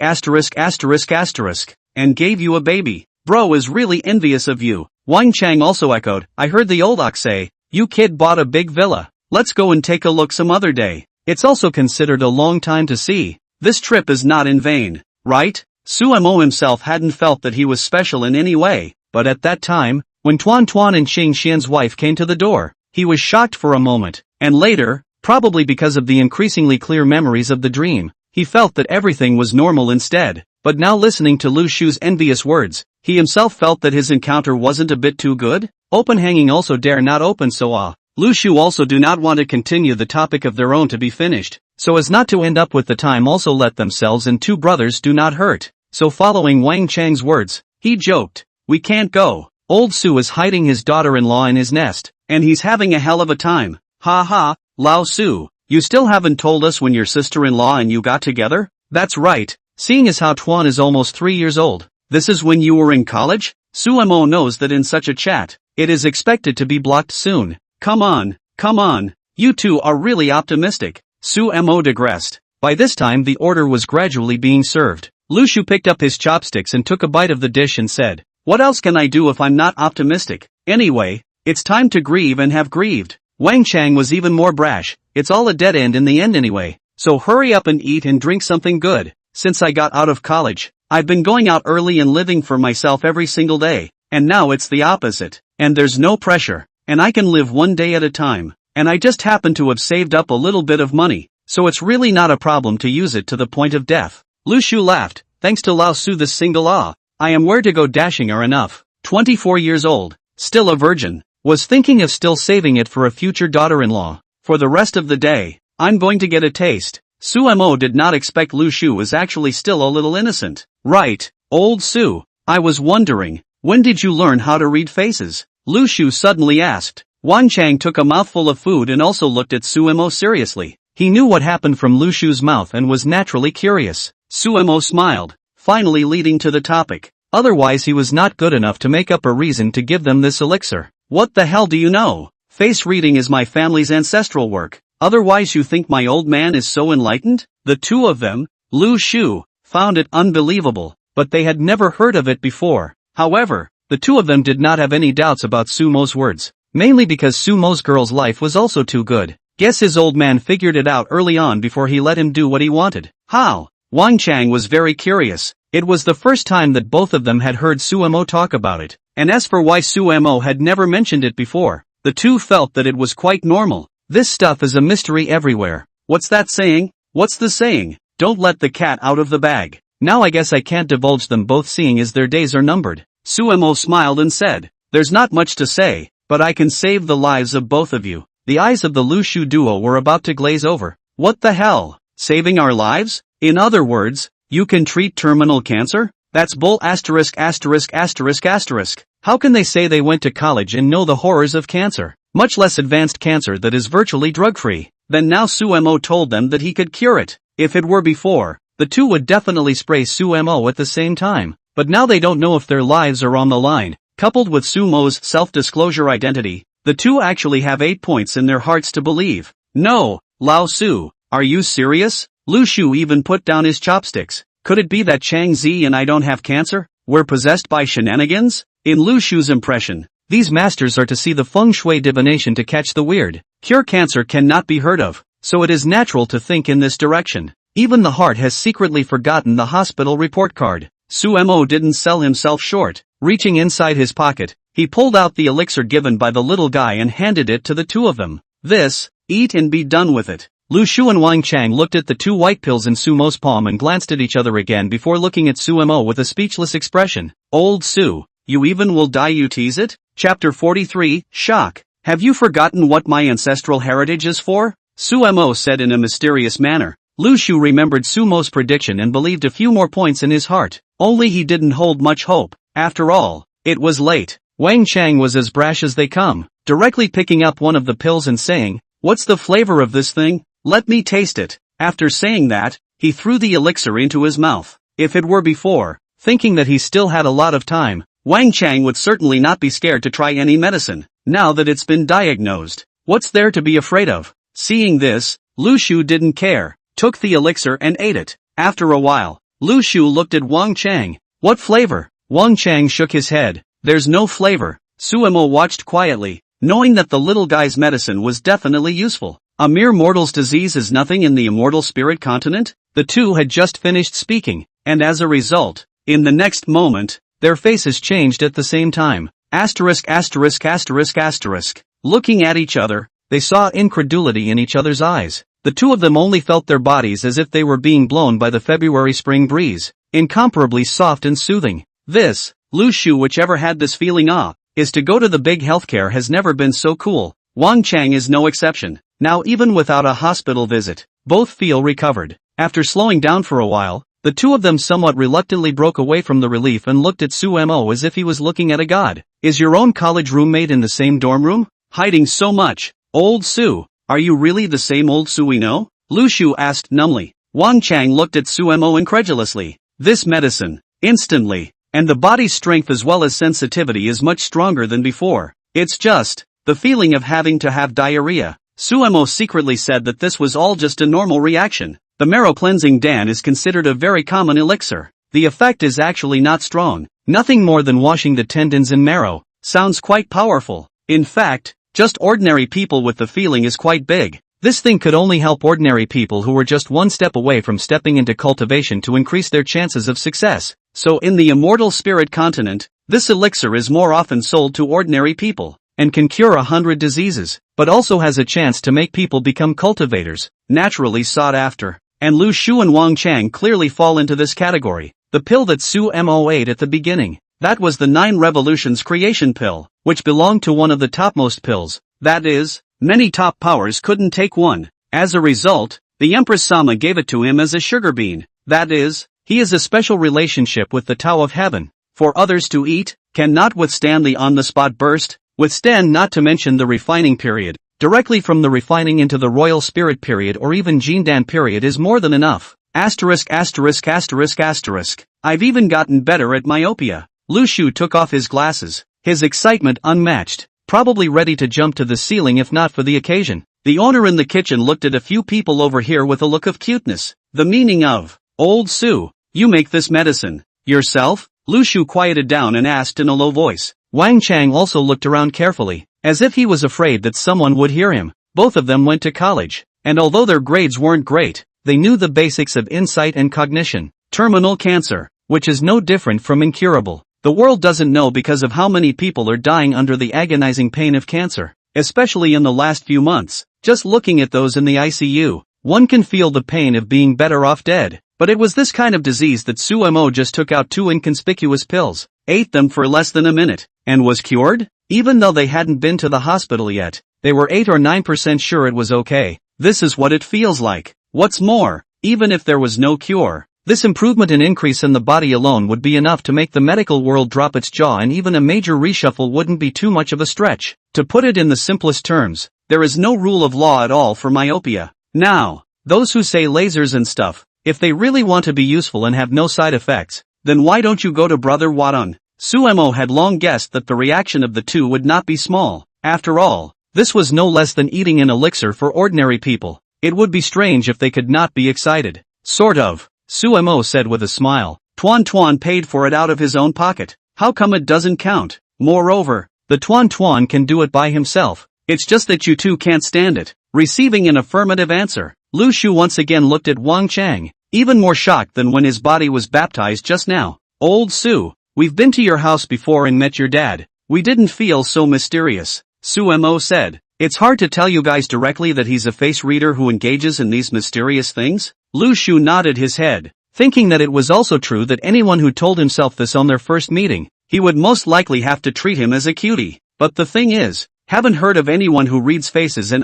And gave you a baby. Bro is really envious of you. Wang Chang also echoed, I heard the old ox say, you kid bought a big villa. Let's go and take a look some other day. It's also considered a long time to see. This trip is not in vain, right? Suemo himself hadn't felt that he was special in any way, but at that time, when Tuan and Xing Xian's wife came to the door, he was shocked for a moment, and later, probably because of the increasingly clear memories of the dream, he felt that everything was normal instead. But now listening to Lu Shu's envious words, he himself felt that his encounter wasn't a bit too good. Open hanging also dare not open so Lu Shu also do not want to continue the topic of their own to be finished, so as not to end up with the time also let themselves and two brothers do not hurt. So following Wang Chang's words, he joked, we can't go. Old Su is hiding his daughter-in-law in his nest, and he's having a hell of a time. Ha ha, Lao Su, you still haven't told us when your sister-in-law and you got together? That's right. Seeing as how Tuan is almost 3 years old, this is when you were in college? Suemo knows that in such a chat, it is expected to be blocked soon. Come on, you two are really optimistic. Suemo digressed. By this time the order was gradually being served. Lu Shu picked up his chopsticks and took a bite of the dish and said, what else can I do if I'm not optimistic? Anyway, it's time to grieve and have grieved. Wang Chang was even more brash, it's all a dead end in the end anyway, so hurry up and eat and drink something good. Since I got out of college, I've been going out early and living for myself every single day, and now it's the opposite, and there's no pressure, and I can live one day at a time, and I just happen to have saved up a little bit of money, so it's really not a problem to use it to the point of death. Lu Shu laughed, thanks to Lao Su this single I am where to go dashing are enough, 24 years old, still a virgin, was thinking of still saving it for a future daughter-in-law. For the rest of the day, I'm going to get a taste. Suemo did not expect Lu Shu was actually still a little innocent. Right, old Su. I was wondering, when did you learn how to read faces? Lu Shu suddenly asked. Wang Chang took a mouthful of food and also looked at Suemo seriously. He knew what happened from Lu Shu's mouth and was naturally curious. Suemo smiled, finally leading to the topic. Otherwise he was not good enough to make up a reason to give them this elixir. What the hell do you know? Face reading is my family's ancestral work. Otherwise you think my old man is so enlightened? The two of them, Lu Shu, found it unbelievable, but they had never heard of it before. However, the two of them did not have any doubts about Sumo's words, mainly because Sumo's girl's life was also too good. Guess his old man figured it out early on before he let him do what he wanted. How? Wang Chang was very curious. It was the first time that both of them had heard Suemo talk about it, and as for why Suemo had never mentioned it before, the two felt that it was quite normal. This stuff is a mystery everywhere. What's that saying? What's the saying? Don't let the cat out of the bag. Now I guess I can't divulge them both seeing as their days are numbered. Suemo smiled and said, there's not much to say, but I can save the lives of both of you. The eyes of the Lu Shu duo were about to glaze over. What the hell? Saving our lives? In other words, you can treat terminal cancer? That's bull asterisk asterisk asterisk asterisk. How can they say they went to college and know the horrors of cancer? Much less advanced cancer that is virtually drug-free. Then now Suemo told them that he could cure it. If it were before, the two would definitely spray Suemo at the same time. But now they don't know if their lives are on the line. Coupled with Sumo's self-disclosure identity, the two actually have 8 points in their hearts to believe. No, Lao Su, are you serious? Lu Shu even put down his chopsticks. Could it be that Chang Zi and I don't have cancer? We're possessed by shenanigans? In Lu Shu's impression, these masters are to see the feng shui divination to catch the weird. Cure cancer cannot be heard of, so it is natural to think in this direction. Even the heart has secretly forgotten the hospital report card. Suemo didn't sell himself short. Reaching inside his pocket, he pulled out the elixir given by the little guy and handed it to the two of them. This, eat and be done with it. Lu Shu and Wang Chang looked at the two white pills in Sumo's palm and glanced at each other again before looking at Suemo with a speechless expression. Old Su, you even will die, you tease it? Chapter 43, Shock. Have you forgotten what my ancestral heritage is for? Suemo said in a mysterious manner. Lu Shu remembered Sumo's prediction and believed a few more points in his heart. Only he didn't hold much hope. After all, it was late. Wang Chang was as brash as they come, directly picking up one of the pills and saying, what's the flavor of this thing? Let me taste it. After saying that, he threw the elixir into his mouth. If it were before, thinking that he still had a lot of time, Wang Chang would certainly not be scared to try any medicine. Now that it's been diagnosed, what's there to be afraid of? Seeing this, Lu Shu didn't care, took the elixir and ate it. After a while, Lu Shu looked at Wang Chang. What flavor? Wang Chang shook his head. There's no flavor. Suemo watched quietly, knowing that the little guy's medicine was definitely useful. A mere mortal's disease is nothing in the immortal spirit continent? The two had just finished speaking, and as a result, in the next moment, their faces changed at the same time. Asterisk asterisk asterisk asterisk. Looking at each other, they saw incredulity in each other's eyes. The two of them only felt their bodies as if they were being blown by the February spring breeze, incomparably soft and soothing. This, Lu Shu whichever had this feeling is to go to the big healthcare has never been so cool. Wang Chang is no exception. Now even without a hospital visit, both feel recovered. After slowing down for a while, the two of them somewhat reluctantly broke away from the relief and looked at Suemo as if he was looking at a god. Is your own college roommate in the same dorm room? Hiding so much. Old Su, are you really the same old Su we know? Lu Shu asked numbly. Wang Chang looked at Suemo incredulously. This medicine, instantly, and the body's strength as well as sensitivity is much stronger than before. It's just, the feeling of having to have diarrhea. Suemo secretly said that this was all just a normal reaction. The marrow cleansing Dan is considered a very common elixir. The effect is actually not strong. Nothing more than washing the tendons and marrow. Sounds quite powerful. In fact, just ordinary people with the feeling is quite big. This thing could only help ordinary people who were just one step away from stepping into cultivation to increase their chances of success. So in the immortal spirit continent, this elixir is more often sold to ordinary people, and can cure 100 diseases, but also has a chance to make people become cultivators, naturally sought after. And Lu Shu and Wang Chang clearly fall into this category. The pill that Suemo ate at the beginning, that was the 9 Revolutions creation pill, which belonged to one of the topmost pills, that is, many top powers couldn't take one. As a result, the Empress Sama gave it to him as a sugar bean, that is, he has a special relationship with the Tao of Heaven. For others to eat, cannot withstand the on-the-spot burst, withstand not to mention the refining period. Directly from the refining into the royal spirit period or even Jindan period is more than enough. Asterisk asterisk asterisk asterisk. I've even gotten better at myopia. Lu Shu took off his glasses, his excitement unmatched, probably ready to jump to the ceiling if not for the occasion. The owner in the kitchen looked at a few people over here with a look of cuteness. The meaning of, "Old Su, you make this medicine yourself?" Lu Shu quieted down and asked in a low voice. Wang Chang also looked around carefully, as if he was afraid that someone would hear him. Both of them went to college, and although their grades weren't great, they knew the basics of insight and cognition. Terminal cancer, which is no different from incurable. The world doesn't know because of how many people are dying under the agonizing pain of cancer, especially in the last few months. Just looking at those in the ICU, one can feel the pain of being better off dead. But it was this kind of disease that Sumo just took out 2 inconspicuous pills, ate them for less than a minute, and was cured? Even though they hadn't been to the hospital yet, they were 8 or 9% sure it was okay. This is what it feels like. What's more, even if there was no cure, this improvement and increase in the body alone would be enough to make the medical world drop its jaw, and even a major reshuffle wouldn't be too much of a stretch. To put it in the simplest terms, there is no rule of law at all for myopia. Now, those who say lasers and stuff, if they really want to be useful and have no side effects, then why don't you go to Brother Wadon? Suemo had long guessed that the reaction of the two would not be small. After all, this was no less than eating an elixir for ordinary people. It would be strange if they could not be excited. Sort of, Suemo said with a smile. Tuan Tuan paid for it out of his own pocket. How come it doesn't count? Moreover, the Tuan Tuan can do it by himself. It's just that you two can't stand it. Receiving an affirmative answer, Lu Shu once again looked at Wang Chang, even more shocked than when his body was baptized just now. Old Su, we've been to your house before and met your dad. We didn't feel so mysterious, Suemo said. It's hard to tell you guys directly that he's a face reader who engages in these mysterious things? Lu Shu nodded his head, thinking that it was also true that anyone who told himself this on their first meeting, he would most likely have to treat him as a cutie. But the thing is, haven't heard of anyone who reads faces and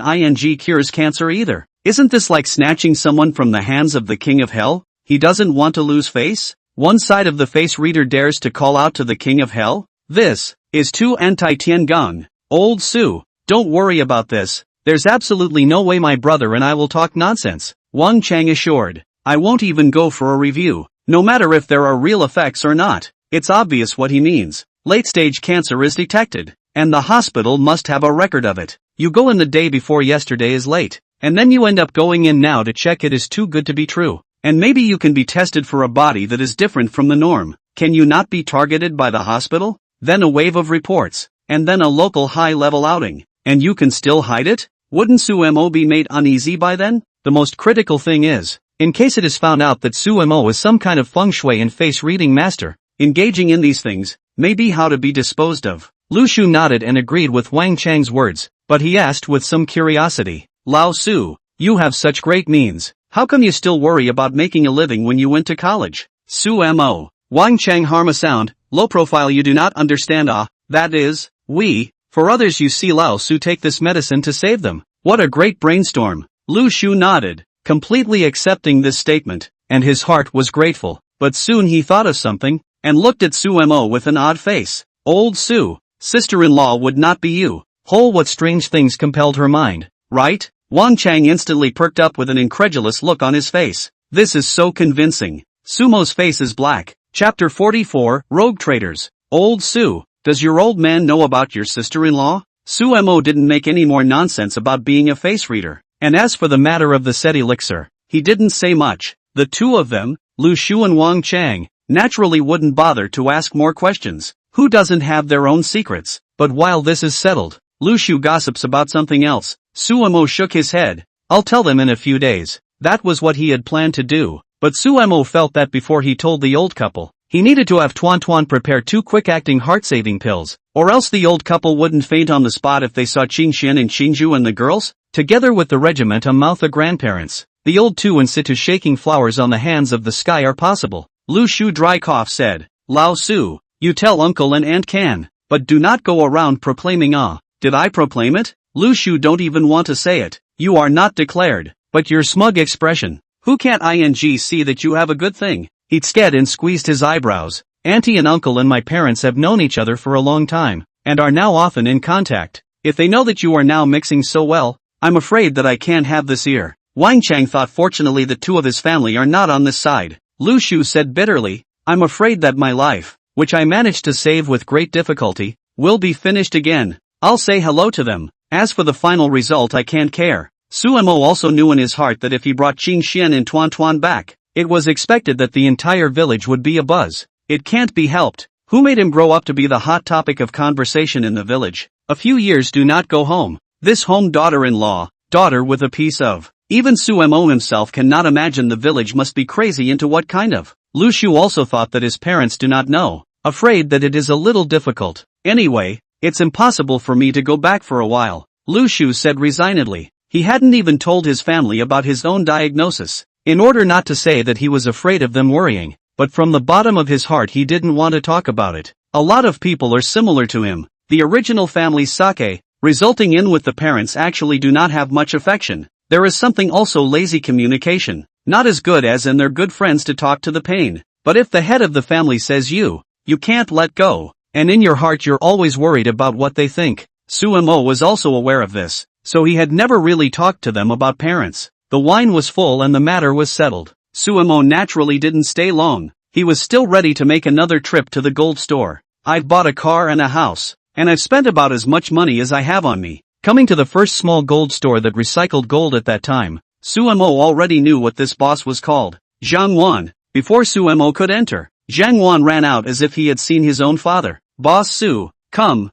cures cancer either. Isn't this like snatching someone from the hands of the king of hell? He doesn't want to lose face? One side of the face reader dares to call out to the king of hell? This is too anti-Tiangong. Old Su, don't worry about this. There's absolutely no way my brother and I will talk nonsense, Wang Chang assured. I won't even go for a review, no matter if there are real effects or not. It's obvious what he means. Late-stage cancer is detected, and the hospital must have a record of it. You go in the day before yesterday is late, and then you end up going in now to check it is too good to be true. And maybe you can be tested for a body that is different from the norm. Can you not be targeted by the hospital? Then a wave of reports, and then a local high-level outing. And you can still hide it? Wouldn't Suemo be made uneasy by then? The most critical thing is, in case it is found out that Suemo is some kind of feng shui and face-reading master, engaging in these things, may be how to be disposed of. Lu Shu nodded and agreed with Wang Chang's words, but he asked with some curiosity, Lao Su, you have such great means, how come you still worry about making a living when you went to college? Suemo, Wang Chang harm a sound, low profile you do not understand that is, for others you see Lao Su take this medicine to save them. What a great brainstorm. Lu Shu nodded, completely accepting this statement, and his heart was grateful, but soon he thought of something, and looked at Suemo with an odd face. Old Su, sister-in-law would not be you. What strange things compelled her mind, right? Wang Chang instantly perked up with an incredulous look on his face. This is so convincing. Sumo's face is black. Chapter 44, Rogue Traders. Old Su, does your old man know about your sister-in-law? Suemo didn't make any more nonsense about being a face reader. And as for the matter of the said elixir, he didn't say much. The two of them, Lu Shu and Wang Chang, naturally wouldn't bother to ask more questions. Who doesn't have their own secrets? But while this is settled, Lu Shu gossips about something else. Suemo shook his head. I'll tell them in a few days. That was what he had planned to do. But Suemo felt that before he told the old couple, he needed to have Tuan Tuan prepare 2 quick-acting heart-saving pills, or else the old couple wouldn't faint on the spot if they saw Qingxian and Qingju and the girls, together with the regiment among the grandparents. The old two in situ shaking flowers on the hands of the sky are possible. Lu Shu dry cough said, Lao Su, you tell uncle and aunt can, but do not go around proclaiming did I proclaim it? Lu Shu don't even want to say it. You are not declared. But your smug expression. Who can't see that you have a good thing? He scared and squeezed his eyebrows. Auntie and uncle and my parents have known each other for a long time, and are now often in contact. If they know that you are now mixing so well, I'm afraid that I can't have this here. Wang Chang thought fortunately that two of his family are not on this side. Lu Shu said bitterly, I'm afraid that my life, which I managed to save with great difficulty, will be finished again. I'll say hello to them. As for the final result I can't care. Su Mo also knew in his heart that if he brought Qing Xian and Tuan Tuan back, it was expected that the entire village would be abuzz. It can't be helped. Who made him grow up to be the hot topic of conversation in the village? A few years do not go home. This home daughter-in-law, daughter with a piece of. Even Su Mo himself cannot imagine the village must be crazy into what kind of. Lu Shu also thought that his parents do not know, afraid that it is a little difficult. Anyway, it's impossible for me to go back for a while, Lu Shu said resignedly. He hadn't even told his family about his own diagnosis, in order not to say that he was afraid of them worrying, but from the bottom of his heart he didn't want to talk about it. A lot of people are similar to him. The original family's sake, resulting in with the parents actually do not have much affection. There is something also lazy communication, not as good as and they're good friends to talk to the pain. But if the head of the family says you can't let go, and in your heart you're always worried about what they think. Su Mo was also aware of this. So he had never really talked to them about parents. The wine was full and the matter was settled. Su Mo naturally didn't stay long. He was still ready to make another trip to the gold store. I've bought a car and a house, and I've spent about as much money as I have on me. Coming to the first small gold store that recycled gold at that time, Su Mo already knew what this boss was called. Zhang Wan. Before Su Mo could enter, Zhang Wan ran out as if he had seen his own father. Boss Su, come,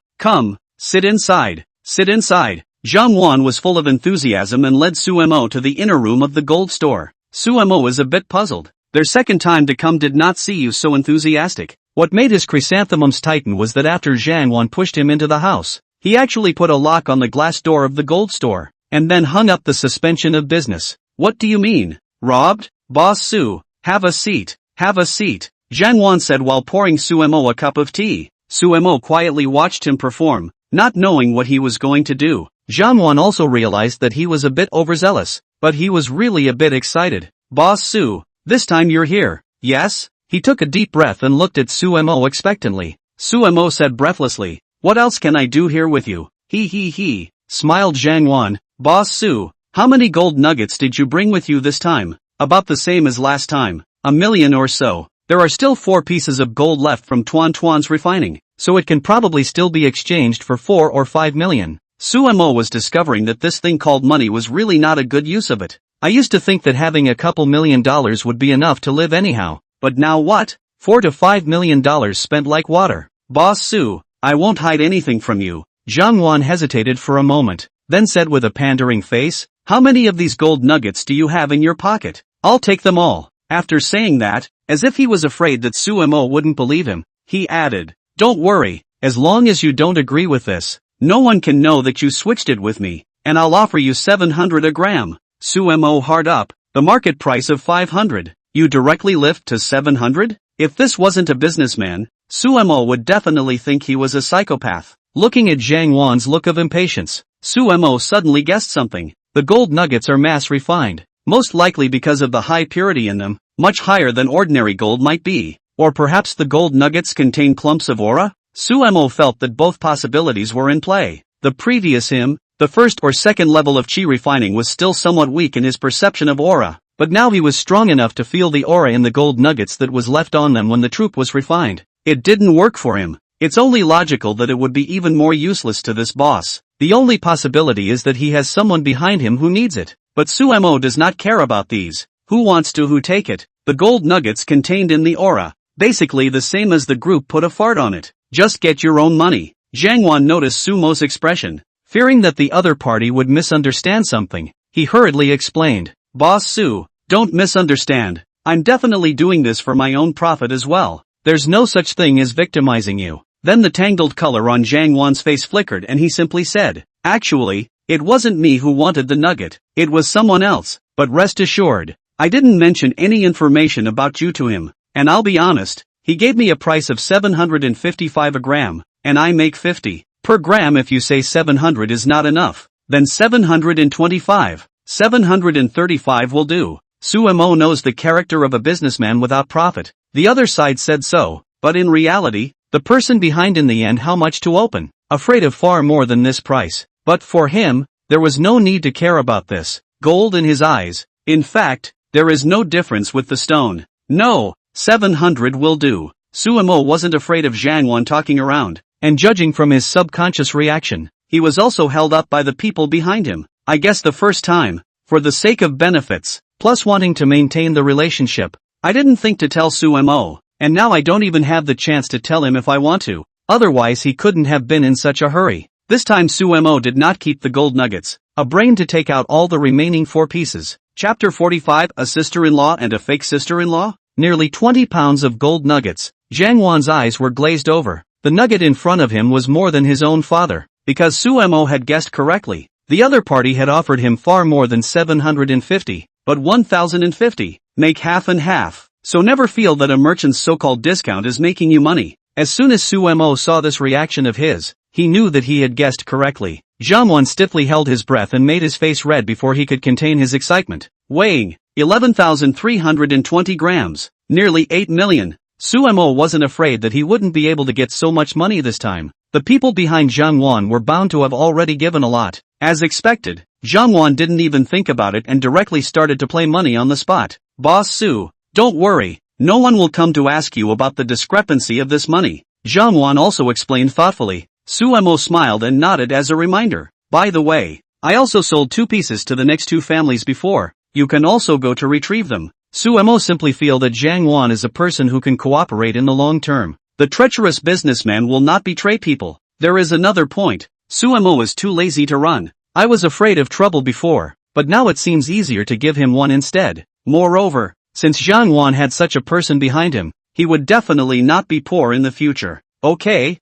sit inside, sit inside. Zhang Wan was full of enthusiasm and led Su Mo to the inner room of the gold store. Su Mo was a bit puzzled. Their second time to come did not see you so enthusiastic. What made his chrysanthemums tighten was that after Zhang Wan pushed him into the house, he actually put a lock on the glass door of the gold store, and then hung up the suspension of business. What do you mean? Robbed? Boss Su, have a seat, have a seat, Zhang Wan said while pouring Su Mo a cup of tea. Su Mo quietly watched him perform, not knowing what he was going to do. Zhang Wan also realized that he was a bit overzealous, but he was really a bit excited. Boss Su, this time you're here, yes? He took a deep breath and looked at Su Mo expectantly. Su Mo said breathlessly, what else can I do here with you? He, smiled Zhang Wan. Boss Su, how many gold nuggets did you bring with you this time? About the same as last time, 1 million or so. There are still 4 pieces of gold left from Tuan Tuan's refining, so it can probably still be exchanged for 4 or 5 million. Su Mo was discovering that this thing called money was really not a good use of it. I used to think that having a couple $1 million would be enough to live anyhow, but now what? $4 to $5 million spent like water. Boss Su, I won't hide anything from you. Zhang Wan hesitated for a moment, then said with a pandering face, how many of these gold nuggets do you have in your pocket? I'll take them all. After saying that, as if he was afraid that Su Mo wouldn't believe him, he added, don't worry, as long as you don't agree with this, no one can know that you switched it with me, and I'll offer you 700 a gram. Su Mo hard up, the market price of 500. You directly lift to 700? If this wasn't a businessman, Su Mo would definitely think he was a psychopath. Looking at Zhang Wan's look of impatience, Su Mo suddenly guessed something. The gold nuggets are mass refined, most likely because of the high purity in them, much higher than ordinary gold might be. Or perhaps the gold nuggets contain clumps of aura? Su Mo felt that both possibilities were in play. The previous him, the first or second level of chi refining, was still somewhat weak in his perception of aura, but now he was strong enough to feel the aura in the gold nuggets that was left on them when the troop was refined. It didn't work for him. It's only logical that it would be even more useless to this boss. The only possibility is that he has someone behind him who needs it. But Su Mo does not care about these. Who wants to who take it? The gold nuggets contained in the aura. Basically the same as the group put a fart on it. Just get your own money. Zhang Wan noticed Su Mo's expression. Fearing that the other party would misunderstand something, he hurriedly explained. Boss Su, don't misunderstand. I'm definitely doing this for my own profit as well. There's no such thing as victimizing you. Then the tangled color on Zhang Wan's face flickered and he simply said, actually, it wasn't me who wanted the nugget. It was someone else. But rest assured, I didn't mention any information about you to him. And I'll be honest, he gave me a price of 755 a gram, and I make 50. per gram. If you say 700 is not enough, then 725, 735 will do. Sumo knows the character of a businessman without profit. The other side said so, but in reality, the person behind in the end how much to open, afraid of far more than this price. But for him, there was no need to care about this gold in his eyes. In fact, there is no difference with the stone. No, 700 will do. Sumo wasn't afraid of Jiangwan talking around, and judging from his subconscious reaction, he was also held up by the people behind him. I guess the first time, for the sake of benefits, plus wanting to maintain the relationship, I didn't think to tell Sumo, and now I don't even have the chance to tell him if I want to. Otherwise he couldn't have been in such a hurry. This time Sumo did not keep the gold nuggets, a brain to take out all the remaining 4 pieces. Chapter 45, A Sister-in-law and a Fake Sister-in-law? Nearly 20 pounds of gold nuggets. Jiangwan's eyes were glazed over. The nugget in front of him was more than his own father, because Sumo had guessed correctly. The other party had offered him far more than 750, but 1050. Make half and half. So never feel that a merchant's so-called discount is making you money. As soon as Sumo saw this reaction of his, he knew that he had guessed correctly. Jiangwan stiffly held his breath and made his face red before he could contain his excitement. Weighing 11,320 grams, nearly 8 million. Sumo wasn't afraid that he wouldn't be able to get so much money this time. The people behind Jiangwan were bound to have already given a lot. As expected, Jiangwan didn't even think about it and directly started to play money on the spot. Boss Su, don't worry, no one will come to ask you about the discrepancy of this money. Jiangwan also explained thoughtfully. Sumo smiled and nodded as a reminder. By the way, I also sold 2 pieces to the next 2 families before. You can also go to retrieve them. Sumo simply feel that Jiangwan is a person who can cooperate in the long term. The treacherous businessman will not betray people. There is another point. Sumo is too lazy to run. I was afraid of trouble before, but now it seems easier to give him one instead. Moreover, since Jiangwan had such a person behind him, he would definitely not be poor in the future. Okay,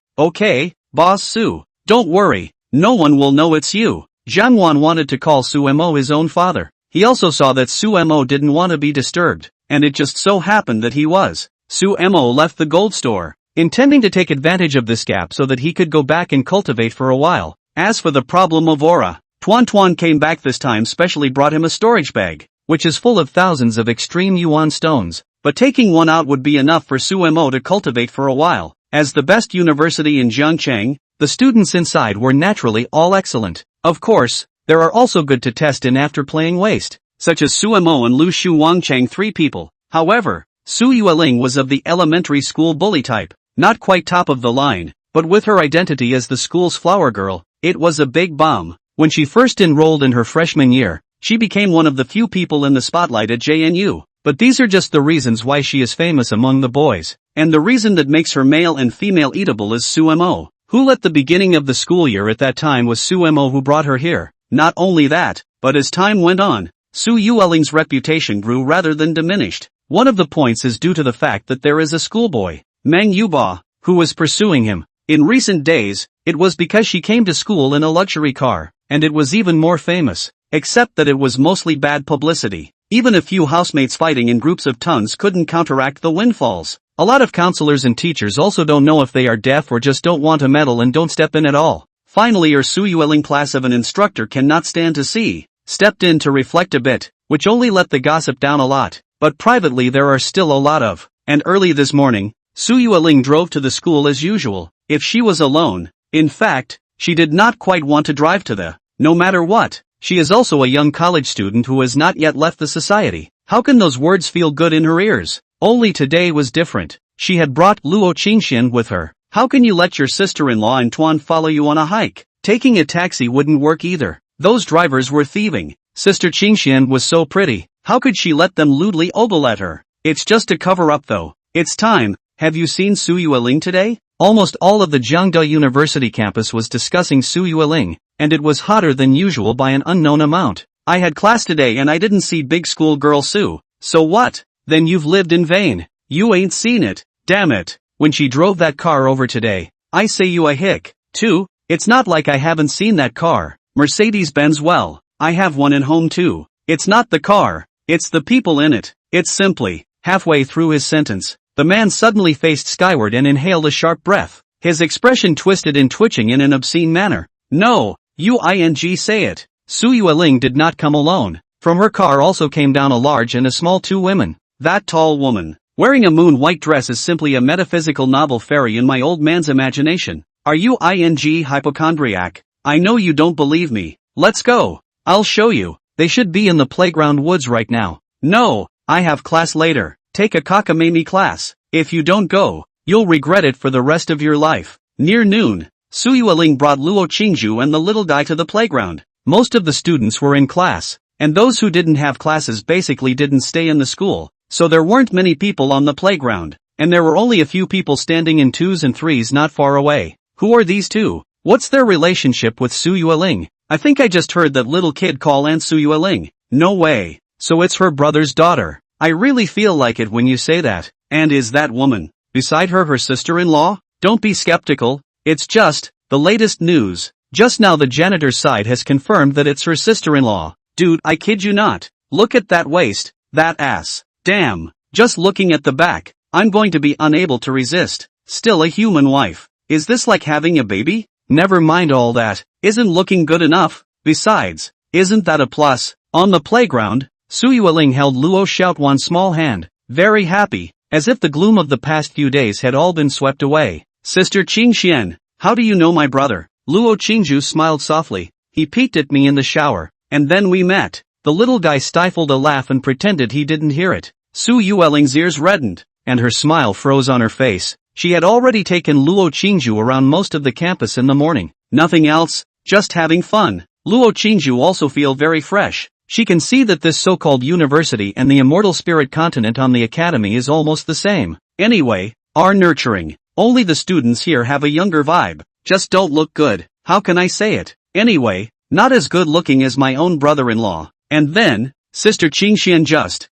Boss Su, don't worry, no one will know it's you. Jiangwan wanted to call Sumo his own father. He also saw that Sumo didn't want to be disturbed, and it just so happened that he was. Sumo left the gold store, intending to take advantage of this gap so that he could go back and cultivate for a while. As for the problem of aura, Tuan came back this time, specially brought him a storage bag, which is full of thousands of extreme yuan stones, but taking one out would be enough for Sumo to cultivate for a while. As the best university in Zhangcheng, the students inside were naturally all excellent. Of course, there are also good to test in after playing waste, such as Sumo and Lu Shu Wangchang, 3 people. However, Su Yueling was of the elementary school bully type, not quite top of the line, but with her identity as the school's flower girl, it was a big bomb. When she first enrolled in her freshman year, she became one of the few people in the spotlight at JNU. But these are just the reasons why she is famous among the boys. And the reason that makes her male and female eatable is Sumo, who at the beginning of the school year at that time was Sumo who brought her here. Not only that, but as time went on, Su Yueling's reputation grew rather than diminished. One of the points is due to the fact that there is a schoolboy, Meng Yuba, who was pursuing him. In recent days, it was because she came to school in a luxury car, and it was even more famous, except that it was mostly bad publicity. Even a few housemates fighting in groups of tons couldn't counteract the windfalls. A lot of counselors and teachers also don't know if they are deaf or just don't want to meddle and don't step in at all. Finally, Su Yueling class of an instructor cannot stand to see, stepped in to reflect a bit, which only let the gossip down a lot, but privately there are still a lot of. And early this morning, Su Yueling drove to the school as usual. If she was alone, in fact, she did not quite want to drive to the, no matter what. She is also a young college student who has not yet left the society. How can those words feel good in her ears? Only today was different. She had brought Luo Qingxian with her. How can you let your sister-in-law and Tuan follow you on a hike? Taking a taxi wouldn't work either. Those drivers were thieving. Sister Qingxian was so pretty. How could she let them lewdly ogle at her? It's just a cover-up though. It's time. Have you seen Su Yueling today? Almost all of the Jiangda University campus was discussing Su Yueling, and it was hotter than usual by an unknown amount. I had class today and I didn't see big school girl Su. So what? Then you've lived in vain. You ain't seen it. Damn it. When she drove that car over today, I say you a hick, too. It's not like I haven't seen that car. Mercedes-Benz, well, I have one in home too. It's not the car, it's the people in it. It's simply, halfway through his sentence, the man suddenly faced skyward and inhaled a sharp breath. his expression twisted and twitching in an obscene manner. No, say it. Su Yueling did not come alone. From her car also came down a large and a small two women. That tall woman, wearing a moon-white dress, is simply a metaphysical novel fairy in my old man's imagination. Are you hypochondriac? I know you don't believe me. Let's go. I'll show you. They should be in the playground woods right now. No, I have class later. Take a cockamamie class. If you don't go, you'll regret it for the rest of your life. Near noon, Su Yueling brought Luo Qingju and the little guy to the playground. Most of the students were in class, and those who didn't have classes basically didn't stay in the school, so there weren't many people on the playground, and there were only a few people standing in twos and threes not far away. Who are these two? What's their relationship with Su Yueling? I think I just heard that little kid call Aunt Su Yueling. No way. So it's her brother's daughter. I really feel like it when you say that. And is that woman beside her her sister-in-law? Don't be skeptical. It's just the latest news. Just now the janitor's side has confirmed that it's her sister-in-law. Dude, I kid you not. Look at that waist, that ass. Damn. Just looking at the back, I'm going to be unable to resist. Still a human wife. Is this like having a baby? Never mind all that. Isn't looking good enough? Besides, isn't that a plus? On the playground, Su Yueling held Luo Xiaotuan's small hand, very happy, as if the gloom of the past few days had all been swept away. Sister Qingxian, how do you know my brother? Luo Qingju smiled softly. He peeked at me in the shower, and then we met. The little guy stifled a laugh and pretended he didn't hear it. Su Yueling's ears reddened, and her smile froze on her face. She had already taken Luo Qingju around most of the campus in the morning. Nothing else, just having fun. Luo Qingju also feel very fresh. She can see that this so-called university and the immortal spirit continent on the academy is almost the same. Anyway, are nurturing. Only the students here have a younger vibe. Just don't look good. How can I say it? Anyway, not as good looking as my own brother-in-law. And then, Sister Qingxian just.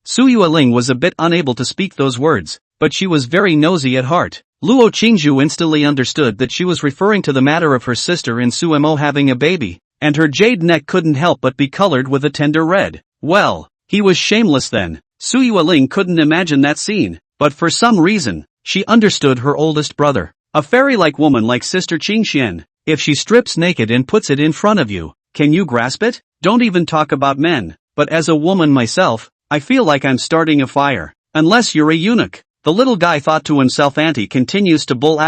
Su Yueling was a bit unable to speak those words, but she was very nosy at heart. Luo Qingju instantly understood that she was referring to the matter of her sister in Suemo having a baby, and her jade neck couldn't help but be colored with a tender red. Well, he was shameless then. Su Yueling couldn't imagine that scene, but for some reason, she understood her oldest brother. A fairy-like woman like Sister Qingxian, if she strips naked and puts it in front of you, can you grasp it? Don't even talk about men, but as a woman myself, I feel like I'm starting a fire. Unless you're a eunuch. The little guy thought to himself. Auntie continues to bull *********.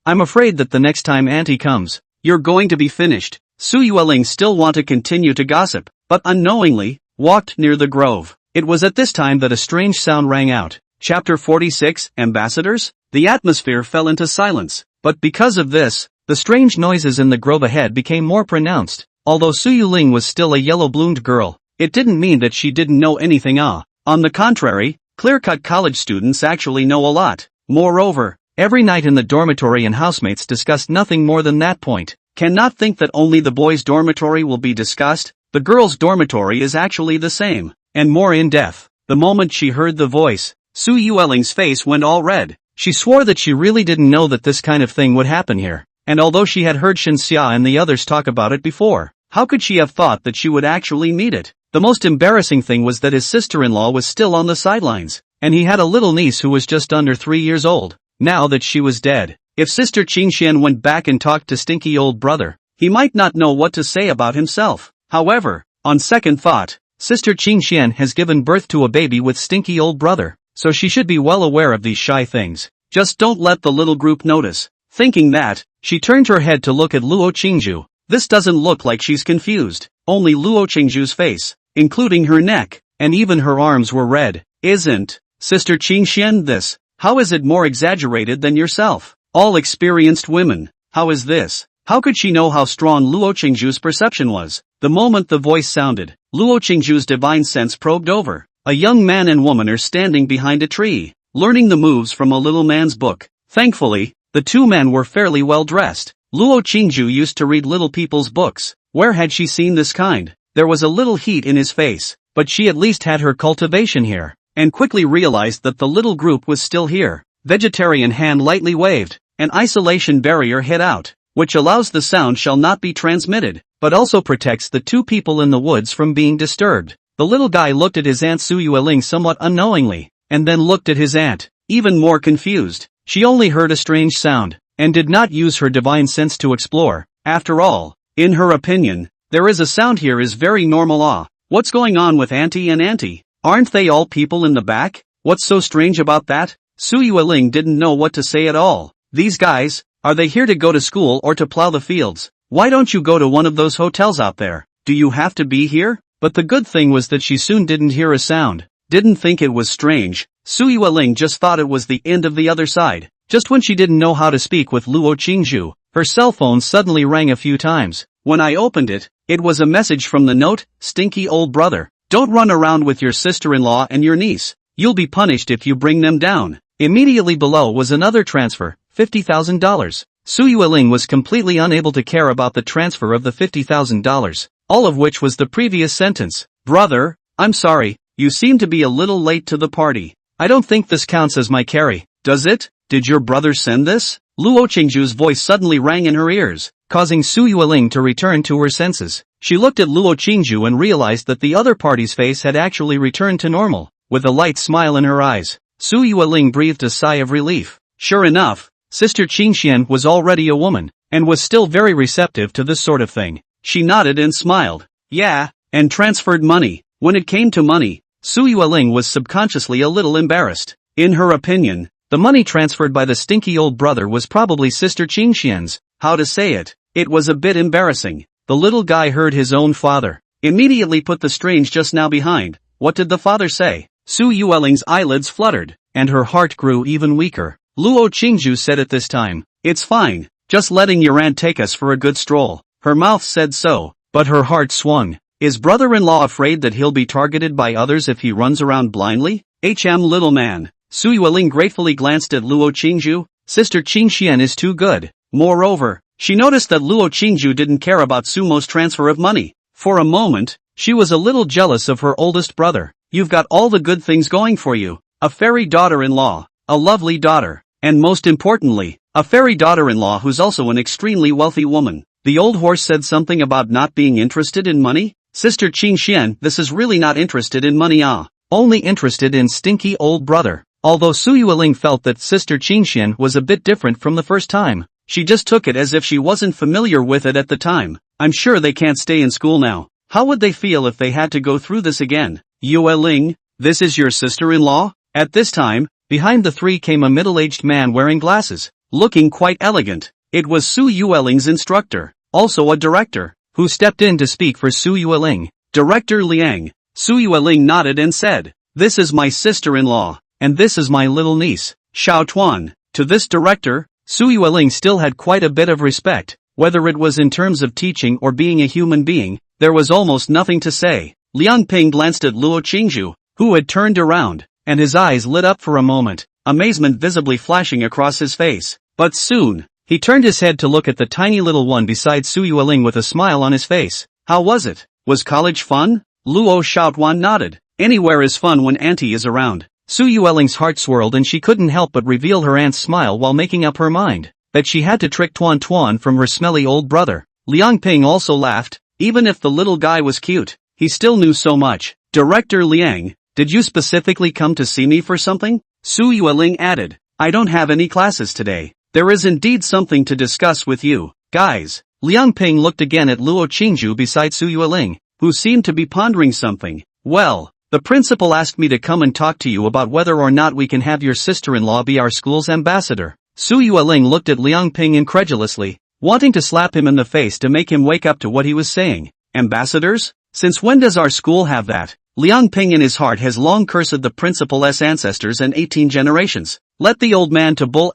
I'm afraid that the next time Auntie comes, you're going to be finished. Su Yueling still want to continue to gossip, but unknowingly, walked near the grove. It was at this time that a strange sound rang out. Chapter 46, Ambassadors? The atmosphere fell into silence, but because of this, the strange noises in the grove ahead became more pronounced. Although Su Yueling was still a yellow-bloomed girl, it didn't mean that she didn't know anything. On the contrary, clear-cut college students actually know a lot. Moreover, every night in the dormitory and housemates discussed nothing more than that point. Cannot think that only the boys' dormitory will be discussed. The girls' dormitory is actually the same, and more in-depth. The moment she heard the voice, Su Yueling's face went all red. She swore that she really didn't know that this kind of thing would happen here, and although she had heard Xia and the others talk about it before, how could she have thought that she would actually meet it? The most embarrassing thing was that his sister-in-law was still on the sidelines, and he had a little niece who was just under 3 years old. Now that she was dead, if Sister Qingxian went back and talked to stinky old brother, he might not know what to say about himself. However, on second thought, Sister Qingxian has given birth to a baby with stinky old brother, so she should be well aware of these shy things. Just don't let the little group notice. Thinking that, she turned her head to look at Luo Qingju. This doesn't look like she's confused. Only Luo Qingju's face, including her neck, and even her arms were red. Isn't Sister Qingxian this? How is it more exaggerated than yourself? All experienced women. How is this? How could she know how strong Luo Qingju's perception was? The moment the voice sounded, Luo Qingju's divine sense probed over. A young man and woman are standing behind a tree, learning the moves from a little man's book. Thankfully, the two men were fairly well dressed. Luo Qingju used to read little people's books. Where had she seen this kind? There was a little heat in his face, but she at least had her cultivation here, and quickly realized that the little group was still here. Vegetarian hand lightly waved. An isolation barrier hit out, which allows the sound shall not be transmitted, but also protects the two people in the woods from being disturbed. The little guy looked at his aunt Su Yueling somewhat unknowingly, and then looked at his aunt, even more confused. She only heard a strange sound, and did not use her divine sense to explore. After all, in her opinion, there is a sound here is very normal. What's going on with Auntie and Auntie? Aren't they all people in the back? What's so strange about that? Su Yueling didn't know what to say at all. These guys, are they here to go to school or to plow the fields? Why don't you go to one of those hotels out there? Do you have to be here? But the good thing was that she soon didn't hear a sound. Didn't think it was strange. Su Yueling just thought it was the end of the other side. Just when she didn't know how to speak with Luo Qingzhu, her cell phone suddenly rang a few times. When I opened it, it was a message from the note, "Stinky old brother. Don't run around with your sister-in-law and your niece. You'll be punished if you bring them down." Immediately below was another transfer, $50,000. Su Yueling was completely unable to care about the transfer of the $50,000, all of which was the previous sentence. "Brother, I'm sorry, you seem to be a little late to the party. I don't think this counts as my carry, does it? Did your brother send this?" Luo Qingzhu's voice suddenly rang in her ears, causing Su Yueling to return to her senses. She looked at Luo Qingzhu and realized that the other party's face had actually returned to normal. With a light smile in her eyes, Su Yueling breathed a sigh of relief. Sure enough, Sister Qingxian was already a woman, and was still very receptive to this sort of thing. She nodded and smiled. Yeah, and transferred money. When it came to money, Su Yueling was subconsciously a little embarrassed. In her opinion, the money transferred by the stinky old brother was probably Sister Qingxian's. How to say it? It was a bit embarrassing. The little guy heard his own father. Immediately put the strange just now behind. What did the father say? Su Yueling's eyelids fluttered, and her heart grew even weaker. Luo Qingzhu said at this time, "It's fine, just letting your aunt take us for a good stroll." Her mouth said so, but her heart swung. Is brother-in-law afraid that he'll be targeted by others if he runs around blindly? Little man. Su Yueling gratefully glanced at Luo Qingzhu. Sister Qingxian is too good. Moreover, she noticed that Luo Qingzhu didn't care about Sumo's transfer of money. For a moment, she was a little jealous of her oldest brother. You've got all the good things going for you. A fairy daughter-in-law, a lovely daughter, and most importantly, a fairy daughter-in-law who's also an extremely wealthy woman. The old horse said something about not being interested in money? Sister Qingxian, this is really not interested in money, only interested in stinky old brother. Although Su Yueling felt that Sister Qingxian was a bit different from the first time, she just took it as if she wasn't familiar with it at the time. I'm sure they can't stay in school now. How would they feel if they had to go through this again? Yueling, this is your sister-in-law? At this time, behind the three came a middle-aged man wearing glasses, looking quite elegant. It was Su Yueling's instructor, also a director, who stepped in to speak for Su Yueling. Director Liang. Su Yueling nodded and said, "This is my sister-in-law, and this is my little niece, Xiao Tuan." To this director, Su Yueling still had quite a bit of respect. Whether it was in terms of teaching or being a human being, there was almost nothing to say. Liang Ping glanced at Luo Qingzhu, who had turned around, and his eyes lit up for a moment, amazement visibly flashing across his face. But soon, he turned his head to look at the tiny little one beside Su Yueling with a smile on his face. How was it? Was college fun? Luo Xiaotuan nodded. Anywhere is fun when Auntie is around. Su Yueling's heart swirled and she couldn't help but reveal her aunt's smile while making up her mind that she had to trick Tuan Tuan from her smelly old brother. Liang Ping also laughed. Even if the little guy was cute, he still knew so much. Director Liang, did you specifically come to see me for something? Su Yueling added, I don't have any classes today. There is indeed something to discuss with you, guys. Liang Ping looked again at Luo Qingzhu beside Su Yueling, who seemed to be pondering something. Well, the principal asked me to come and talk to you about whether or not we can have your sister-in-law be our school's ambassador. Su Yueling looked at Liang Ping incredulously, wanting to slap him in the face to make him wake up to what he was saying. Ambassadors? Since when does our school have that? Liang Ping in his heart has long cursed the principal's ancestors and 18 generations. Let the old man to bull *********.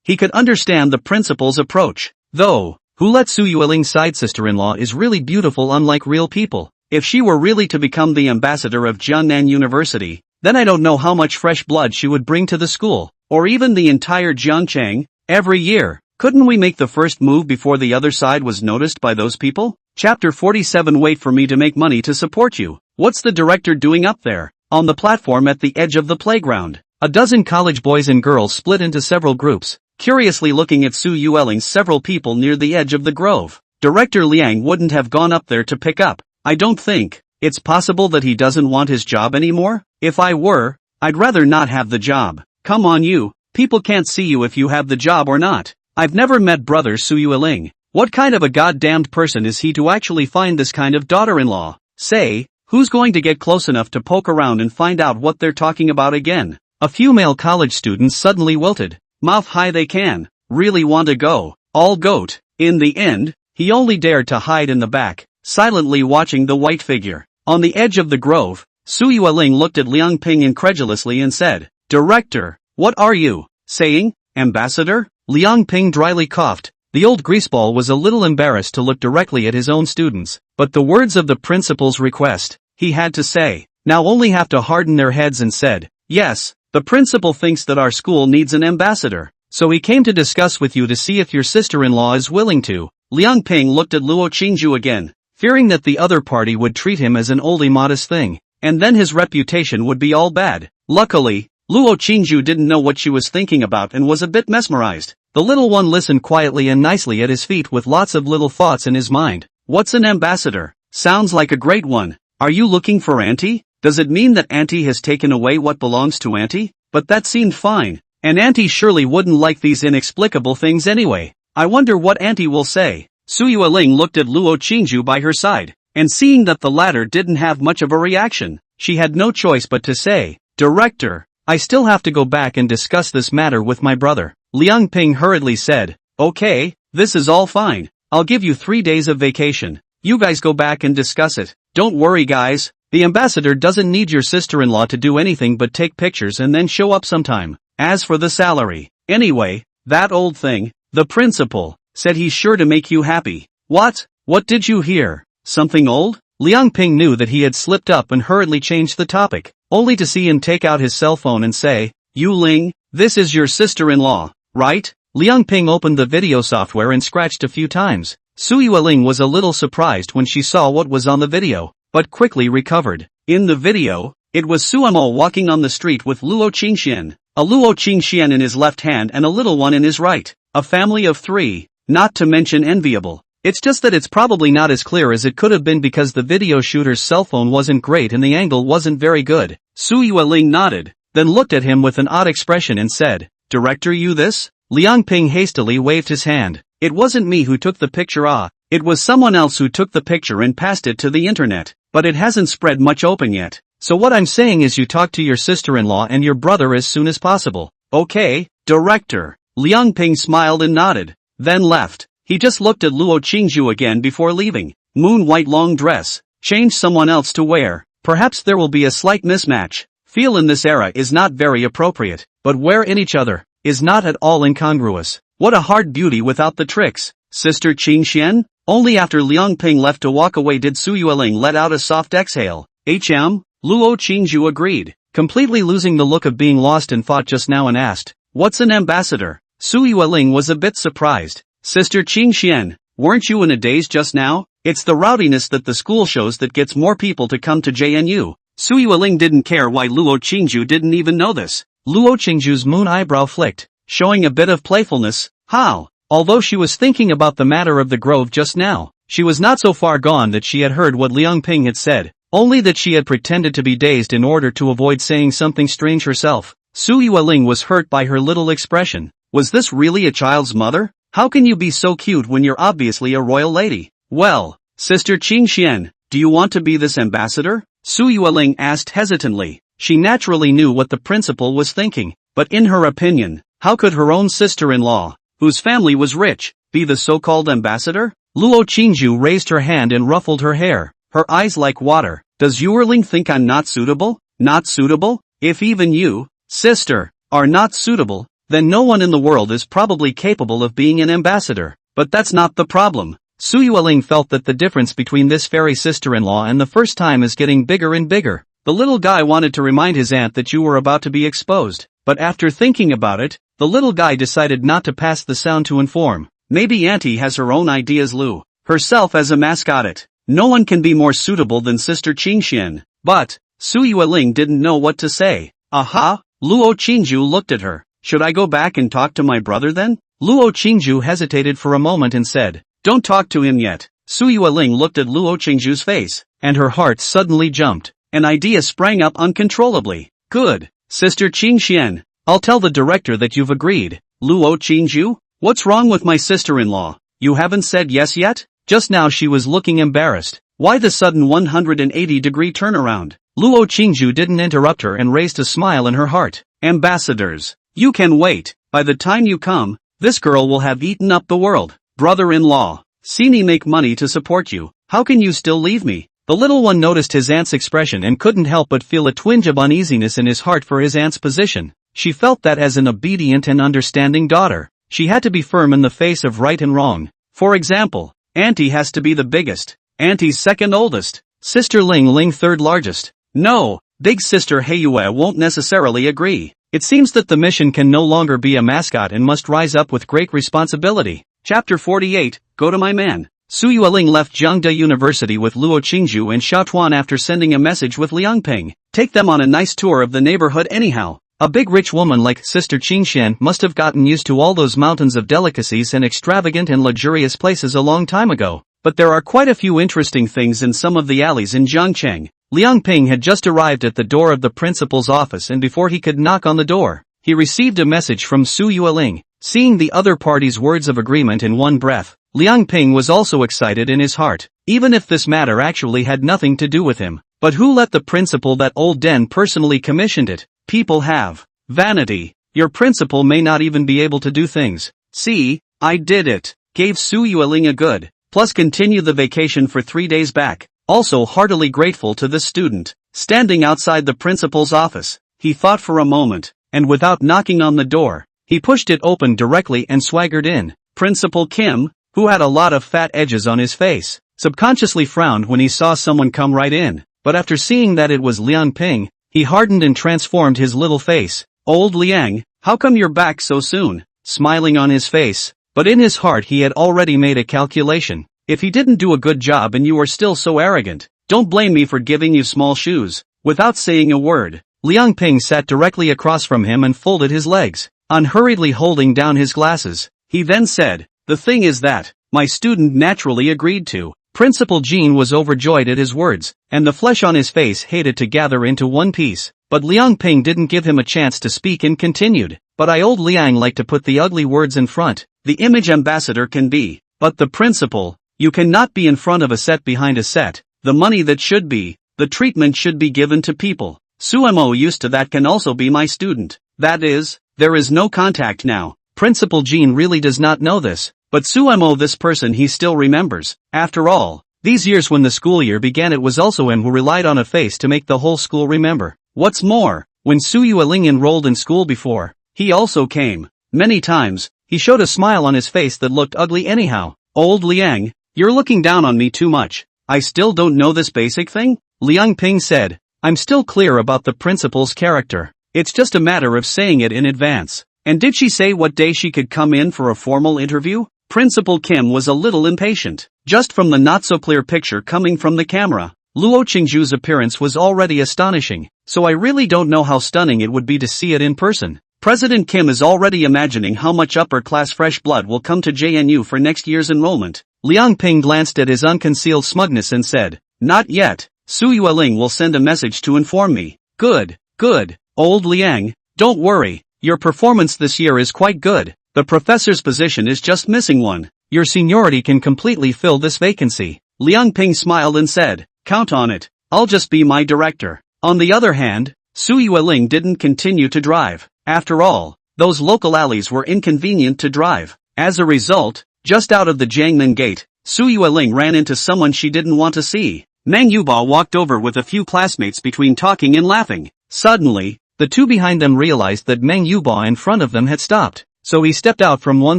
He could understand the principal's approach. Though, who let Su Yueling's side sister-in-law is really beautiful unlike real people. If she were really to become the ambassador of Jiangnan University, then I don't know how much fresh blood she would bring to the school, or even the entire Jiangchang, every year. Couldn't we make the first move before the other side was noticed by those people? Chapter 47 Wait for me to make money to support you. What's the director doing up there? On the platform at the edge of the playground, a dozen college boys and girls split into several groups, curiously looking at Su Yueling's several people near the edge of the grove. Director Liang wouldn't have gone up there to pick up. I don't think. It's possible that he doesn't want his job anymore? If I were, I'd rather not have the job. Come on you, people can't see you if you have the job or not. I've never met brother Su Yueling. What kind of a goddamned person is he to actually find this kind of daughter-in-law? Say, who's going to get close enough to poke around and find out what they're talking about again? A few male college students suddenly wilted. Mouth high they can. Really want to go. All goat. In the end, he only dared to hide in the back, silently watching the white figure. On the edge of the grove, Su Yueling looked at Liang Ping incredulously and said, Director, what are you saying, ambassador? Liang Ping dryly coughed. The old greaseball was a little embarrassed to look directly at his own students, but the words of the principal's request, he had to say, now only have to harden their heads and said, yes, the principal thinks that our school needs an ambassador, so he came to discuss with you to see if your sister-in-law is willing to. Liang Ping looked at Luo Qingju again, fearing that the other party would treat him as an oldie modest thing, and then his reputation would be all bad. Luckily, Luo Qingju didn't know what she was thinking about and was a bit mesmerized. The little one listened quietly and nicely at his feet with lots of little thoughts in his mind. What's an ambassador? Sounds like a great one. Are you looking for Auntie? Does it mean that Auntie has taken away what belongs to Auntie? But that seemed fine, and Auntie surely wouldn't like these inexplicable things anyway. I wonder what Auntie will say. Su Yueling looked at Luo Qingju by her side, and seeing that the latter didn't have much of a reaction, she had no choice but to say, Director, I still have to go back and discuss this matter with my brother. Liang Ping hurriedly said, okay, this is all fine. I'll give you 3 days of vacation. You guys go back and discuss it. Don't worry guys, the ambassador doesn't need your sister-in-law to do anything but take pictures and then show up sometime. As for the salary, anyway, that old thing, the principal, said he's sure to make you happy. What? What did you hear? Something old? Liang Ping knew that he had slipped up and hurriedly changed the topic, only to see him take out his cell phone and say, Yu Ling, this is your sister-in-law, right? Liang Ping opened the video software and scratched a few times. Su Yueling was a little surprised when she saw what was on the video, but quickly recovered. In the video, it was Suamo walking on the street with Luo Qingxian, a Luo Qingxian in his left hand and a little one in his right, a family of 3, not to mention enviable. It's just that it's probably not as clear as it could have been because the video shooter's cell phone wasn't great and the angle wasn't very good. Su Yueling nodded, then looked at him with an odd expression and said, Director, you this? Liang Ping hastily waved his hand. It wasn't me who took the picture, it was someone else who took the picture and passed it to the internet, but it hasn't spread much open yet. So what I'm saying is you talk to your sister-in-law and your brother as soon as possible. Okay, Director. Liang Ping smiled and nodded, then left. He just looked at Luo Qingju again before leaving. Moon white long dress. Change someone else to wear. Perhaps there will be a slight mismatch. Feel in this era is not very appropriate, but wear in each other is not at all incongruous. What a hard beauty without the tricks. Sister Qingxian? Only after Liang Ping left to walk away did Su Yueling let out a soft exhale. HM? Luo Qingju agreed, completely losing the look of being lost in thought just now and asked, what's an ambassador? Su Yueling was a bit surprised. Sister Qingxian, weren't you in a daze just now? It's the rowdiness that the school shows that gets more people to come to JNU. Su Yueling didn't care why Luo Qingju didn't even know this. Luo Qingju's moon eyebrow flicked, showing a bit of playfulness. How? Although she was thinking about the matter of the grove just now, she was not so far gone that she had heard what Liang Ping had said, only that she had pretended to be dazed in order to avoid saying something strange herself. Su Yueling was hurt by her little expression. Was this really a child's mother? How can you be so cute when you're obviously a royal lady? Well, Sister Qingxian, do you want to be this ambassador? Su Yueling asked hesitantly. She naturally knew what the principal was thinking, but in her opinion, how could her own sister-in-law, whose family was rich, be the so-called ambassador? Luo Qingju raised her hand and ruffled her hair, her eyes like water. Does Yuerling think I'm not suitable? Not suitable? If even you, sister, are not suitable, then no one in the world is probably capable of being an ambassador. But that's not the problem. Su Yueling felt that the difference between this fairy sister-in-law and the first time is getting bigger and bigger. The little guy wanted to remind his aunt that you were about to be exposed, but after thinking about it, the little guy decided not to pass the sound to inform. Maybe Auntie has her own ideas. Lu herself as a mascot. No one can be more suitable than Sister Qingxian. But Su Yueling didn't know what to say. Aha! Luo Qingju looked at her. Should I go back and talk to my brother then? Luo Qingju hesitated for a moment and said, don't talk to him yet. Su Yueling looked at Luo Qingju's face, and her heart suddenly jumped. An idea sprang up uncontrollably. Good. Sister Qingxian, I'll tell the director that you've agreed. Luo Qingju? What's wrong with my sister-in-law? You haven't said yes yet? Just now she was looking embarrassed. Why the sudden 180-degree turnaround? Luo Qingju didn't interrupt her and raised a smile in her heart. Ambassadors. You can wait. By the time you come, this girl will have eaten up the world. Brother-in-law. See me make money to support you. How can you still leave me? The little one noticed his aunt's expression and couldn't help but feel a twinge of uneasiness in his heart for his aunt's position. She felt that as an obedient and understanding daughter, she had to be firm in the face of right and wrong. For example, Auntie has to be the biggest, Auntie's second oldest, Sister Ling Ling third largest. No, Big Sister Heiyue won't necessarily agree. It seems that the mission can no longer be a mascot and must rise up with great responsibility. Chapter 48, Go to My Man. Su Yueling left Jiangda University with Luo Qingju and Xiaotuan after sending a message with Liang Ping. Take them on a nice tour of the neighborhood anyhow. A big rich woman like Sister Qingshan must have gotten used to all those mountains of delicacies and extravagant and luxurious places a long time ago. But there are quite a few interesting things in some of the alleys in Jiangcheng. Liang Ping had just arrived at the door of the principal's office, and before he could knock on the door, he received a message from Su Yueling. Seeing the other party's words of agreement in one breath, Liang Ping was also excited in his heart, even if this matter actually had nothing to do with him. But who let the principal that old den personally commissioned it? People have vanity. Your principal may not even be able to do things. See, I did it. Gave Su Yueling a good, plus continue the vacation for 3 days back. Also heartily grateful to this student. Standing outside the principal's office, he thought for a moment, and without knocking on the door, he pushed it open directly and swaggered in. Principal Kim, who had a lot of fat edges on his face, subconsciously frowned when he saw someone come right in, but after seeing that it was Liang Ping, he hardened and transformed his little face. Old Liang, how come you're back so soon? Smiling on his face, but in his heart he had already made a calculation. If he didn't do a good job and you are still so arrogant, don't blame me for giving you small shoes. Without saying a word, Liang Ping sat directly across from him and folded his legs, unhurriedly holding down his glasses. He then said, the thing is that, my student naturally agreed to. Principal Jean was overjoyed at his words, and the flesh on his face hated to gather into one piece. But Liang Ping didn't give him a chance to speak and continued. But I old Liang like to put the ugly words in front. The image ambassador can be, but the principal, you cannot be in front of a set behind a set. The money that should be, the treatment should be given to people. Suemo used to that can also be my student. That is, there is no contact now. Principal Jean really does not know this, but Suemo this person he still remembers. After all, these years when the school year began it was also him who relied on a face to make the whole school remember. What's more, when Su Yueling enrolled in school before, he also came. Many times, he showed a smile on his face that looked ugly anyhow. Old Liang, you're looking down on me too much. I still don't know this basic thing? Liang Ping said, I'm still clear about the principal's character. It's just a matter of saying it in advance. And did she say what day she could come in for a formal interview? Principal Kim was a little impatient. Just from the not-so-clear picture coming from the camera, Luo Qingju's appearance was already astonishing, so I really don't know how stunning it would be to see it in person. President Kim is already imagining how much upper-class fresh blood will come to JNU for next year's enrollment. Liang Ping glanced at his unconcealed smugness and said, not yet. Su Yueling will send a message to inform me. Good, good. Old Liang, don't worry. Your performance this year is quite good. The professor's position is just missing one. Your seniority can completely fill this vacancy. Liang Ping smiled and said, count on it. I'll just be my director. On the other hand, Su Yueling didn't continue to drive. After all, those local alleys were inconvenient to drive. As a result, just out of the Jiangmen gate, Su Yueling ran into someone she didn't want to see. Meng Yuba walked over with a few classmates between talking and laughing. Suddenly, the two behind them realized that Meng Yuba in front of them had stopped, so he stepped out from one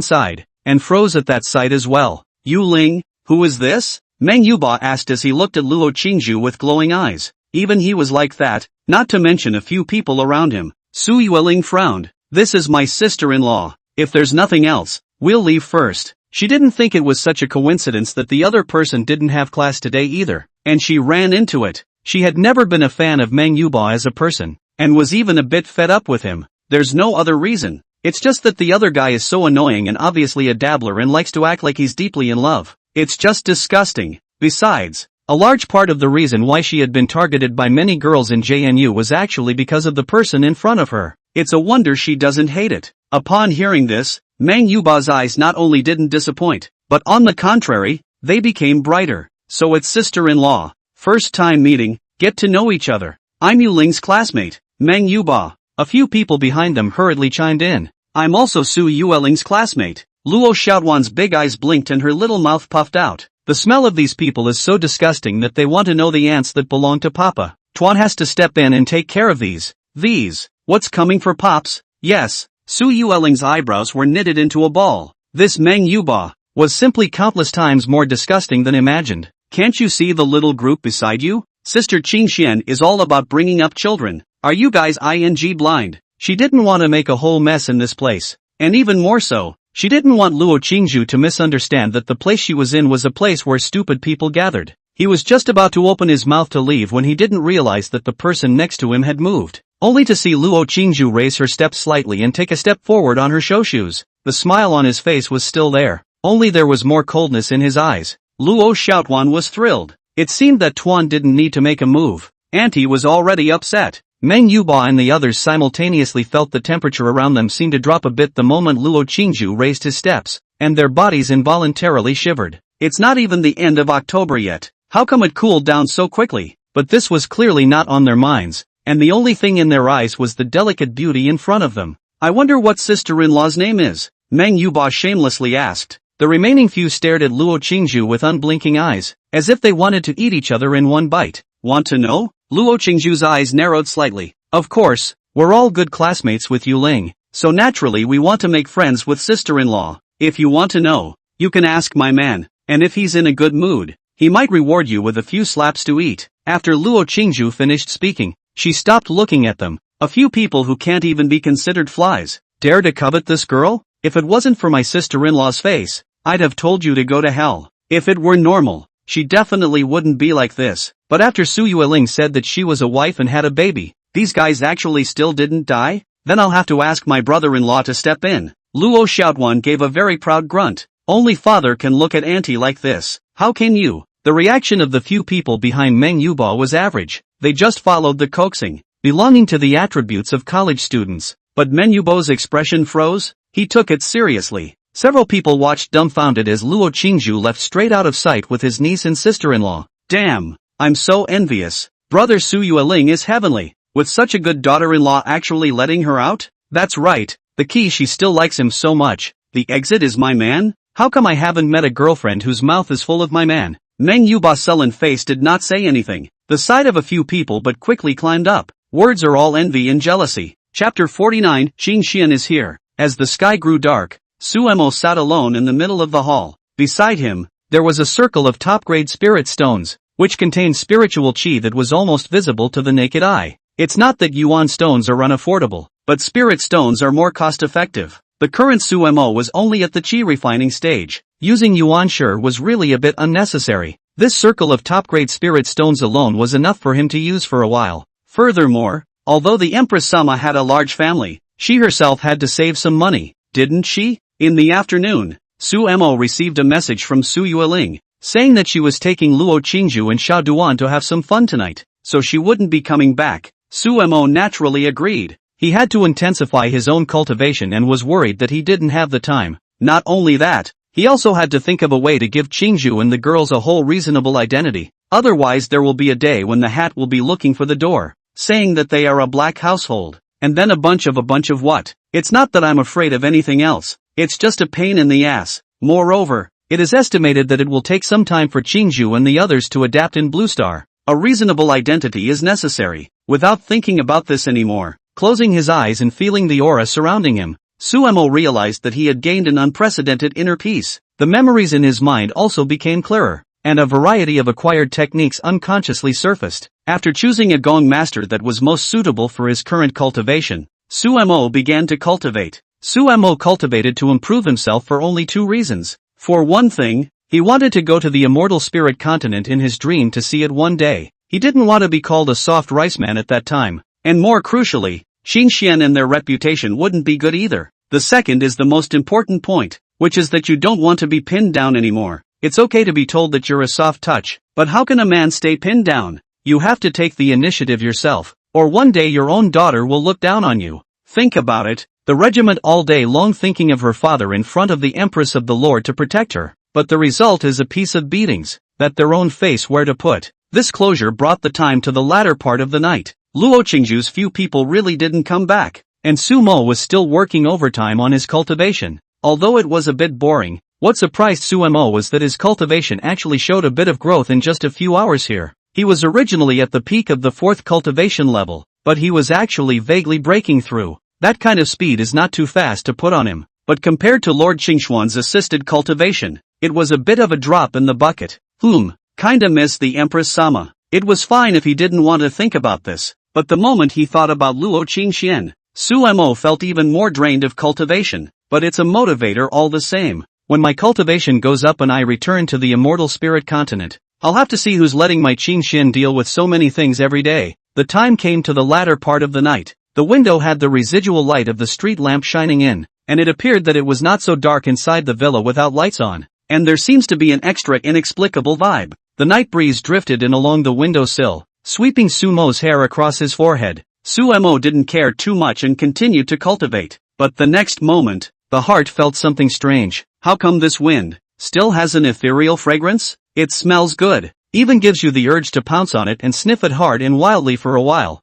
side, and froze at that sight as well. Yu Ling, who is this? Meng Yuba asked as he looked at Luo Qingju with glowing eyes. Even he was like that, not to mention a few people around him. Su Yueling frowned. This is my sister-in-law. If there's nothing else, we'll leave first. She didn't think it was such a coincidence that the other person didn't have class today either, and she ran into it. She had never been a fan of Meng Yuba as a person, and was even a bit fed up with him. There's no other reason. It's just that the other guy is so annoying and obviously a dabbler and likes to act like he's deeply in love. It's just disgusting. Besides, a large part of the reason why she had been targeted by many girls in JNU was actually because of the person in front of her. It's a wonder she doesn't hate it. Upon hearing this, Manhwa's eyes not only didn't disappoint, but on the contrary, they became brighter. So it's sister-in-law. First time meeting, get to know each other. I'm Yuling's classmate, Manhwa. A few people behind them hurriedly chimed in. I'm also Su Yueling's classmate. Luo Xiaoduan's big eyes blinked and her little mouth puffed out. The smell of these people is so disgusting that they want to know the ants that belong to Papa. Tuan has to step in and take care of these. What's coming for Pops? Yes. Su Yueling's eyebrows were knitted into a ball. This Manhwa was simply countless times more disgusting than imagined. Can't you see the little group beside you? Sister Qingxian is all about bringing up children. Are you guys blind? She didn't want to make a whole mess in this place. And even more so, she didn't want Luo Qingzhu to misunderstand that the place she was in was a place where stupid people gathered. He was just about to open his mouth to leave when he didn't realize that the person next to him had moved, only to see Luo Qingzhu raise her steps slightly and take a step forward on her show shoes. The smile on his face was still there, only there was more coldness in his eyes. Luo Xiaoduan was thrilled. It seemed that Tuan didn't need to make a move. Auntie was already upset. Manhwa and the others simultaneously felt the temperature around them seem to drop a bit the moment Luo Qingzhu raised his steps, and their bodies involuntarily shivered. It's not even the end of October yet. How come it cooled down so quickly? But this was clearly not on their minds, and the only thing in their eyes was the delicate beauty in front of them. I wonder what sister-in-law's name is? Manhwa shamelessly asked. The remaining few stared at Luo Qingzhu with unblinking eyes, as if they wanted to eat each other in one bite. Want to know? Luo Qingzhu's eyes narrowed slightly. Of course, we're all good classmates with Yuling, so naturally we want to make friends with sister-in-law. If you want to know, you can ask my man, and if he's in a good mood, he might reward you with a few slaps to eat. After Luo Qingzhu finished speaking, she stopped looking at them. A few people who can't even be considered flies dare to covet this girl? If it wasn't for my sister-in-law's face, I'd have told you to go to hell. If it were normal, she definitely wouldn't be like this. But after Su Yueling said that she was a wife and had a baby, these guys actually still didn't die? Then I'll have to ask my brother-in-law to step in. Luo Xiaoduan gave a very proud grunt. Only father can look at auntie like this. How can you? The reaction of the few people behind Manhwa was average. They just followed the coaxing, belonging to the attributes of college students. But Manhwa's expression froze. He took it seriously. Several people watched dumbfounded as Luo Qingzhu left straight out of sight with his niece and sister-in-law. Damn, I'm so envious. Brother Su Yueling is heavenly. With such a good daughter-in-law actually letting her out? That's right, the key, she still likes him so much. The exit is my man? How come I haven't met a girlfriend whose mouth is full of my man? Manhwa's sullen face did not say anything. The sight of a few people but quickly climbed up. Words are all envy and jealousy. Chapter 49, Qingxian is here. As the sky grew dark, Suemo sat alone in the middle of the hall. Beside him, there was a circle of top-grade spirit stones, which contained spiritual chi that was almost visible to the naked eye. It's not that yuan stones are unaffordable, but spirit stones are more cost-effective. The current Suemo was only at the chi refining stage. Using yuan sure was really a bit unnecessary. This circle of top-grade spirit stones alone was enough for him to use for a while. Furthermore, although the Empress Sama had a large family, she herself had to save some money, didn't she? In the afternoon, Suemo received a message from Su Yueling, saying that she was taking Luo Qingzhu and Xiao Duan to have some fun tonight, so she wouldn't be coming back. Suemo naturally agreed. He had to intensify his own cultivation and was worried that he didn't have the time. Not only that, he also had to think of a way to give Qingzhu and the girls a whole reasonable identity. Otherwise there will be a day when the hat will be looking for the door, saying that they are a black household. And then a bunch of what? It's not that I'm afraid of anything else. It's just a pain in the ass. Moreover, it is estimated that it will take some time for Qingzhu and the others to adapt in Blue Star. A reasonable identity is necessary. Without thinking about this anymore, closing his eyes and feeling the aura surrounding him, Suemo realized that he had gained an unprecedented inner peace. The memories in his mind also became clearer, and a variety of acquired techniques unconsciously surfaced. After choosing a gong master that was most suitable for his current cultivation, Suemo began to cultivate. Suemo cultivated to improve himself for only two reasons. For one thing, he wanted to go to the immortal spirit continent in his dream to see it one day. He didn't want to be called a soft rice man at that time. And more crucially, Qingxian and their reputation wouldn't be good either. The second is the most important point, which is that you don't want to be pinned down anymore. It's okay to be told that you're a soft touch, but how can a man stay pinned down? You have to take the initiative yourself, or one day your own daughter will look down on you. Think about it, the regiment all day long thinking of her father in front of the Empress of the Lord to protect her, but the result is a piece of beatings, that their own face where to put. This closure brought the time to the latter part of the night. Luo Qingju's few people really didn't come back, and Sumo was still working overtime on his cultivation. Although it was a bit boring, what surprised Sumo was that his cultivation actually showed a bit of growth in just a few hours here. He was originally at the peak of the 4th cultivation level, but he was actually vaguely breaking through. That kind of speed is not too fast to put on him, but compared to Lord Qingxuan's assisted cultivation, it was a bit of a drop in the bucket. Kinda miss the Empress Sama. It was fine if he didn't want to think about this, but the moment he thought about Luo Qingxian, Sumo felt even more drained of cultivation, but it's a motivator all the same. When my cultivation goes up and I return to the immortal spirit continent, I'll have to see who's letting my Qingxian deal with so many things every day. The time came to the latter part of the night. The window had the residual light of the street lamp shining in, and it appeared that it was not so dark inside the villa without lights on, and there seems to be an extra inexplicable vibe. The night breeze drifted in along the windowsill, sweeping Sumo's hair across his forehead. Sumo didn't care too much and continued to cultivate, but the next moment, the heart felt something strange. How come this wind still has an ethereal fragrance? It smells good, even gives you the urge to pounce on it and sniff it hard and wildly for a while.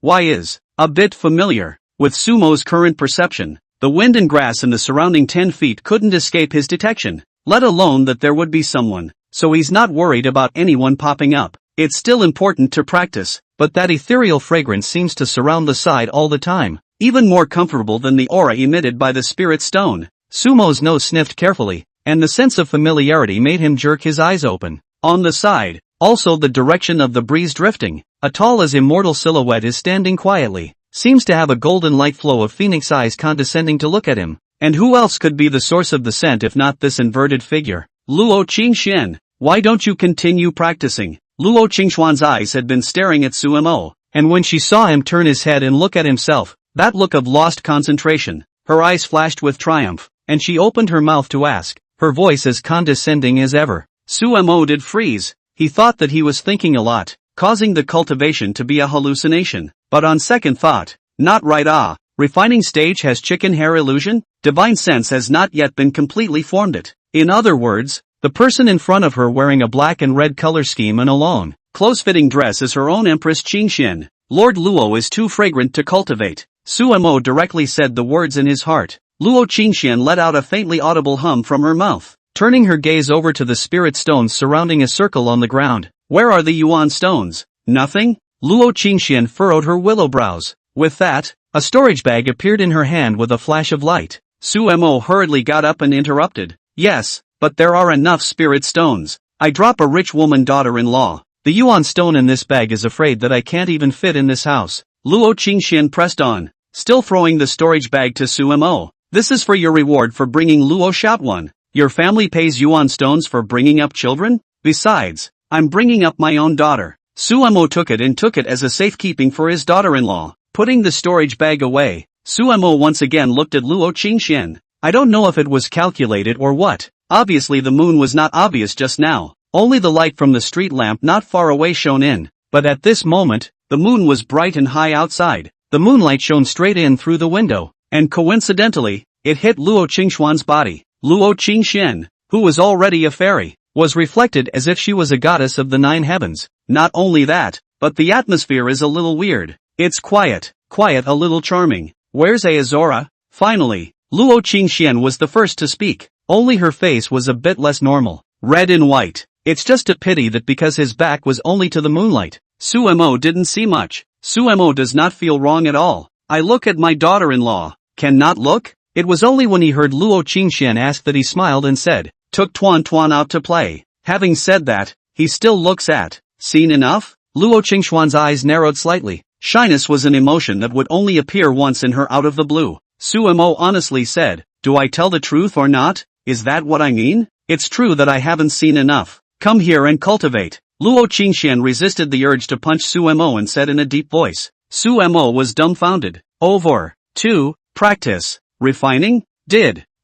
Why is a bit familiar. With Sumo's current perception, the wind and grass in the surrounding 10 feet couldn't escape his detection, let alone that there would be someone, so he's not worried about anyone popping up. It's still important to practice, but that ethereal fragrance seems to surround the side all the time, even more comfortable than the aura emitted by the spirit stone. Sumo's nose sniffed carefully, and the sense of familiarity made him jerk his eyes open. On the side, also the direction of the breeze drifting, a tall as immortal silhouette is standing quietly, seems to have a golden light flow of phoenix eyes condescending to look at him. And who else could be the source of the scent if not this inverted figure? Luo Qingxian, why don't you continue practicing? Luo Qingxuan's eyes had been staring at Sumo, and when she saw him turn his head and look at himself, that look of lost concentration, her eyes flashed with triumph, and she opened her mouth to ask, her voice as condescending as ever. Sumo did freeze. He thought that he was thinking a lot, causing the cultivation to be a hallucination, but on second thought, not right. Refining stage has chicken hair illusion? Divine sense has not yet been completely formed it. In other words, the person in front of her wearing a black and red color scheme and a long, close-fitting dress is her own Empress Qingxian. Lord Luo is too fragrant to cultivate. Sumo directly said the words in his heart. Luo Qingxian let out a faintly audible hum from her mouth, turning her gaze over to the spirit stones surrounding a circle on the ground. Where are the yuan stones? Nothing? Luo Qingxian furrowed her willow brows. With that, a storage bag appeared in her hand with a flash of light. Sumo hurriedly got up and interrupted. Yes, but there are enough spirit stones. I drop a rich woman daughter-in-law. The yuan stone in this bag is afraid that I can't even fit in this house. Luo Qingxian pressed on, still throwing the storage bag to Sumo. This is for your reward for bringing Luo Shoutone. Your family pays yuan stones for bringing up children? Besides, I'm bringing up my own daughter. Sumo took it as a safekeeping for his daughter-in-law. Putting the storage bag away, Sumo once again looked at Luo Qingxian. I don't know if it was calculated or what. Obviously the moon was not obvious just now. Only the light from the street lamp not far away shone in. But at this moment, the moon was bright and high outside. The moonlight shone straight in through the window, and coincidentally, it hit Luo Qingxuan's body. Luo Qingxian, who was already a fairy, was reflected as if she was a goddess of the 9 heavens. Not only that, but the atmosphere is a little weird. It's quiet, a little charming. Where's Azora? Finally, Luo Qingxian was the first to speak. Only her face was a bit less normal, red and white. It's just a pity that because his back was only to the moonlight, Sumo didn't see much. Sumo does not feel wrong at all. I look at my daughter-in-law. Cannot look? It was only when he heard Luo Qingxian ask that he smiled and said, took Tuan out to play. Having said that, he still looks at. Seen enough? Luo Qingxuan's eyes narrowed slightly. Shyness was an emotion that would only appear once in her out of the blue. Sumo honestly said, do I tell the truth or not? Is that what I mean? It's true that I haven't seen enough. Come here and cultivate. Luo Qingxian resisted the urge to punch Sumo and said in a deep voice. Sumo was dumbfounded. Over. 2. Practice. Refining?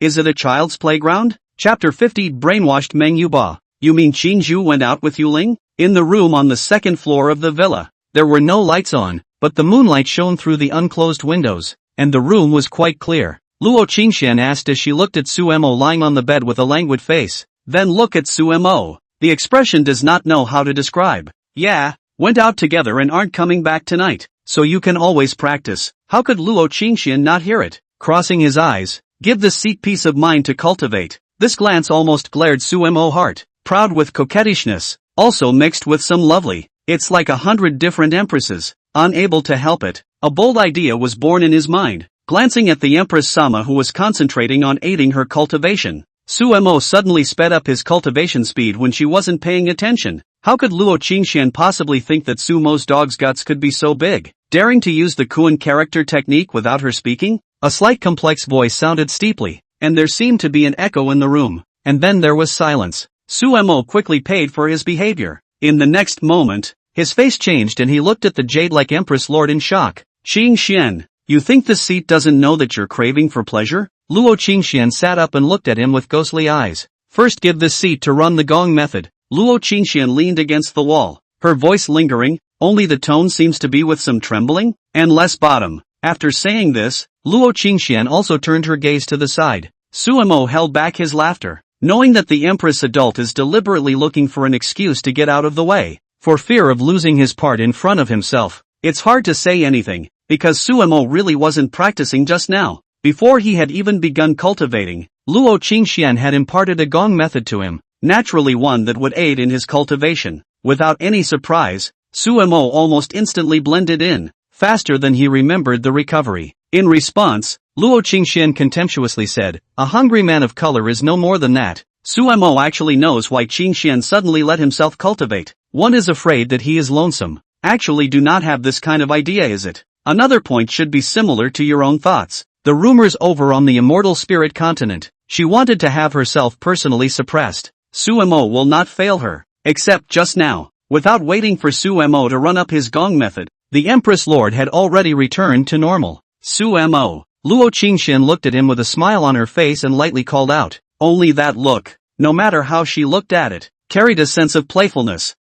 Is it a child's playground? Chapter 50 Brainwashed Meng Yuba. You mean Qingju went out with Yuling? In the room on the second floor of the villa, there were no lights on, but the moonlight shone through the unclosed windows. and the room was quite clear. Luo Qingxian asked as she looked at Suemo lying on the bed with a languid face. Then look at Suemo. The expression does not know how to describe. Yeah, went out together and aren't coming back tonight, so you can always practice. How could Luo Qingxian not hear it? Crossing his eyes, give the seat peace of mind to cultivate. This glance almost glared Suemo heart, proud with coquettishness, also mixed with some lovely. It's like 100 different empresses. Unable to help it, a bold idea was born in his mind. Glancing at the Empress Sama who was concentrating on aiding her cultivation, Suemo suddenly sped up his cultivation speed when she wasn't paying attention. How could Luo Qingxian possibly think that Sumo's dog's guts could be so big? Daring to use the Kuan character technique without her speaking? A slight complex voice sounded steeply, and there seemed to be an echo in the room. And then there was silence. Suemo quickly paid for his behavior. In the next moment, his face changed and he looked at the jade-like Empress Lord in shock. Qingxian, you think the seat doesn't know that you're craving for pleasure? Luo Qingxian sat up and looked at him with ghostly eyes. First give the seat to run the gong method. Luo Qingxian leaned against the wall, her voice lingering, only the tone seems to be with some trembling, and less bottom. After saying this, Luo Qingxian also turned her gaze to the side. Suemo held back his laughter, knowing that the Empress adult is deliberately looking for an excuse to get out of the way, for fear of losing his part in front of himself. It's hard to say anything, because Suemo really wasn't practicing just now. Before he had even begun cultivating, Luo Qingxian had imparted a gong method to him, naturally one that would aid in his cultivation. Without any surprise, Suemo almost instantly blended in, faster than he remembered the recovery. In response, Luo Qingxian contemptuously said, "A hungry man of color is no more than that." Suemo actually knows why Qingxian suddenly let himself cultivate. One is afraid that he is lonesome. Actually do not have this kind of idea, is it? Another point should be similar to your own thoughts. The rumors over on the immortal spirit continent. She wanted to have herself personally suppressed. Suemo will not fail her. Except just now. Without waiting for Suemo to run up his gong method, the Empress Lord had already returned to normal. Suemo. Luo Qingxian looked at him with a smile on her face and lightly called out. Only that look, no matter how she looked at it, carried a sense of playfulness.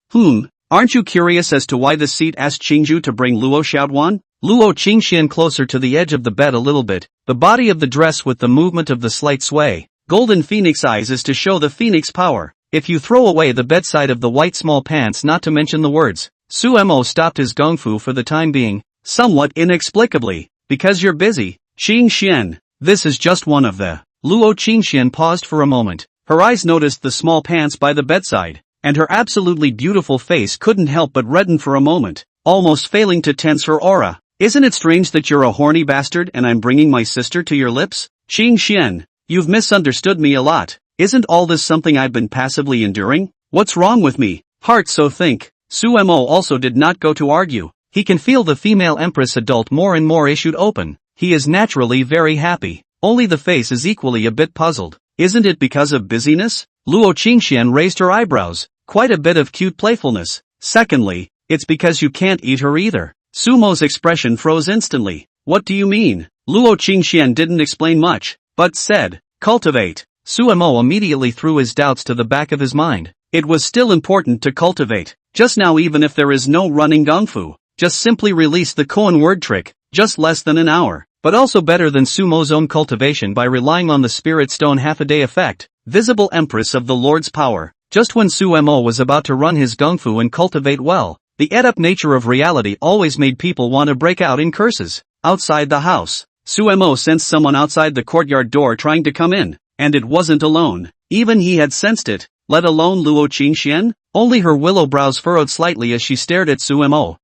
Aren't you curious as to why the seat asked Qingju to bring Luo Xiaoduan? Luo Qingxian closer to the edge of the bed a little bit, the body of the dress with the movement of the slight sway. Golden phoenix eyes is to show the phoenix power. If you throw away the bedside of the white small pants, not to mention the words. Suemo stopped his gongfu for the time being, somewhat inexplicably. Because you're busy, Qingxian. This is just one of the. Luo Qingxian paused for a moment. Her eyes noticed the small pants by the bedside, and her absolutely beautiful face couldn't help but redden for a moment, almost failing to tense her aura. Isn't it strange that you're a horny bastard and I'm bringing my sister to your lips? Qingxian, you've misunderstood me a lot. Isn't all this something I've been passively enduring? What's wrong with me? Heart so think. Suemo also did not go to argue. He can feel the female Empress adult more and more issued open. He is naturally very happy. Only the face is equally a bit puzzled. Isn't it because of busyness? Luo Qingxian raised her eyebrows. Quite a bit of cute playfulness. Secondly, it's because you can't eat her either. Sumo's expression froze instantly. What do you mean? Luo Qingxian didn't explain much, but said, cultivate. Suemo immediately threw his doubts to the back of his mind. It was still important to cultivate. Just now, even if there is no running gongfu, just simply release the koan word trick, just less than an hour. But also better than Sumo's own cultivation by relying on the spirit stone half-a-day effect. Visible Empress of the Lord's power. Just when Suemo was about to run his gongfu and cultivate well, the ed-up nature of reality always made people want to break out in curses. Outside the house, Suemo sensed someone outside the courtyard door trying to come in, and it wasn't alone. Even he had sensed it, let alone Luo Qingxian. Only her willow brows furrowed slightly as she stared at Suemo.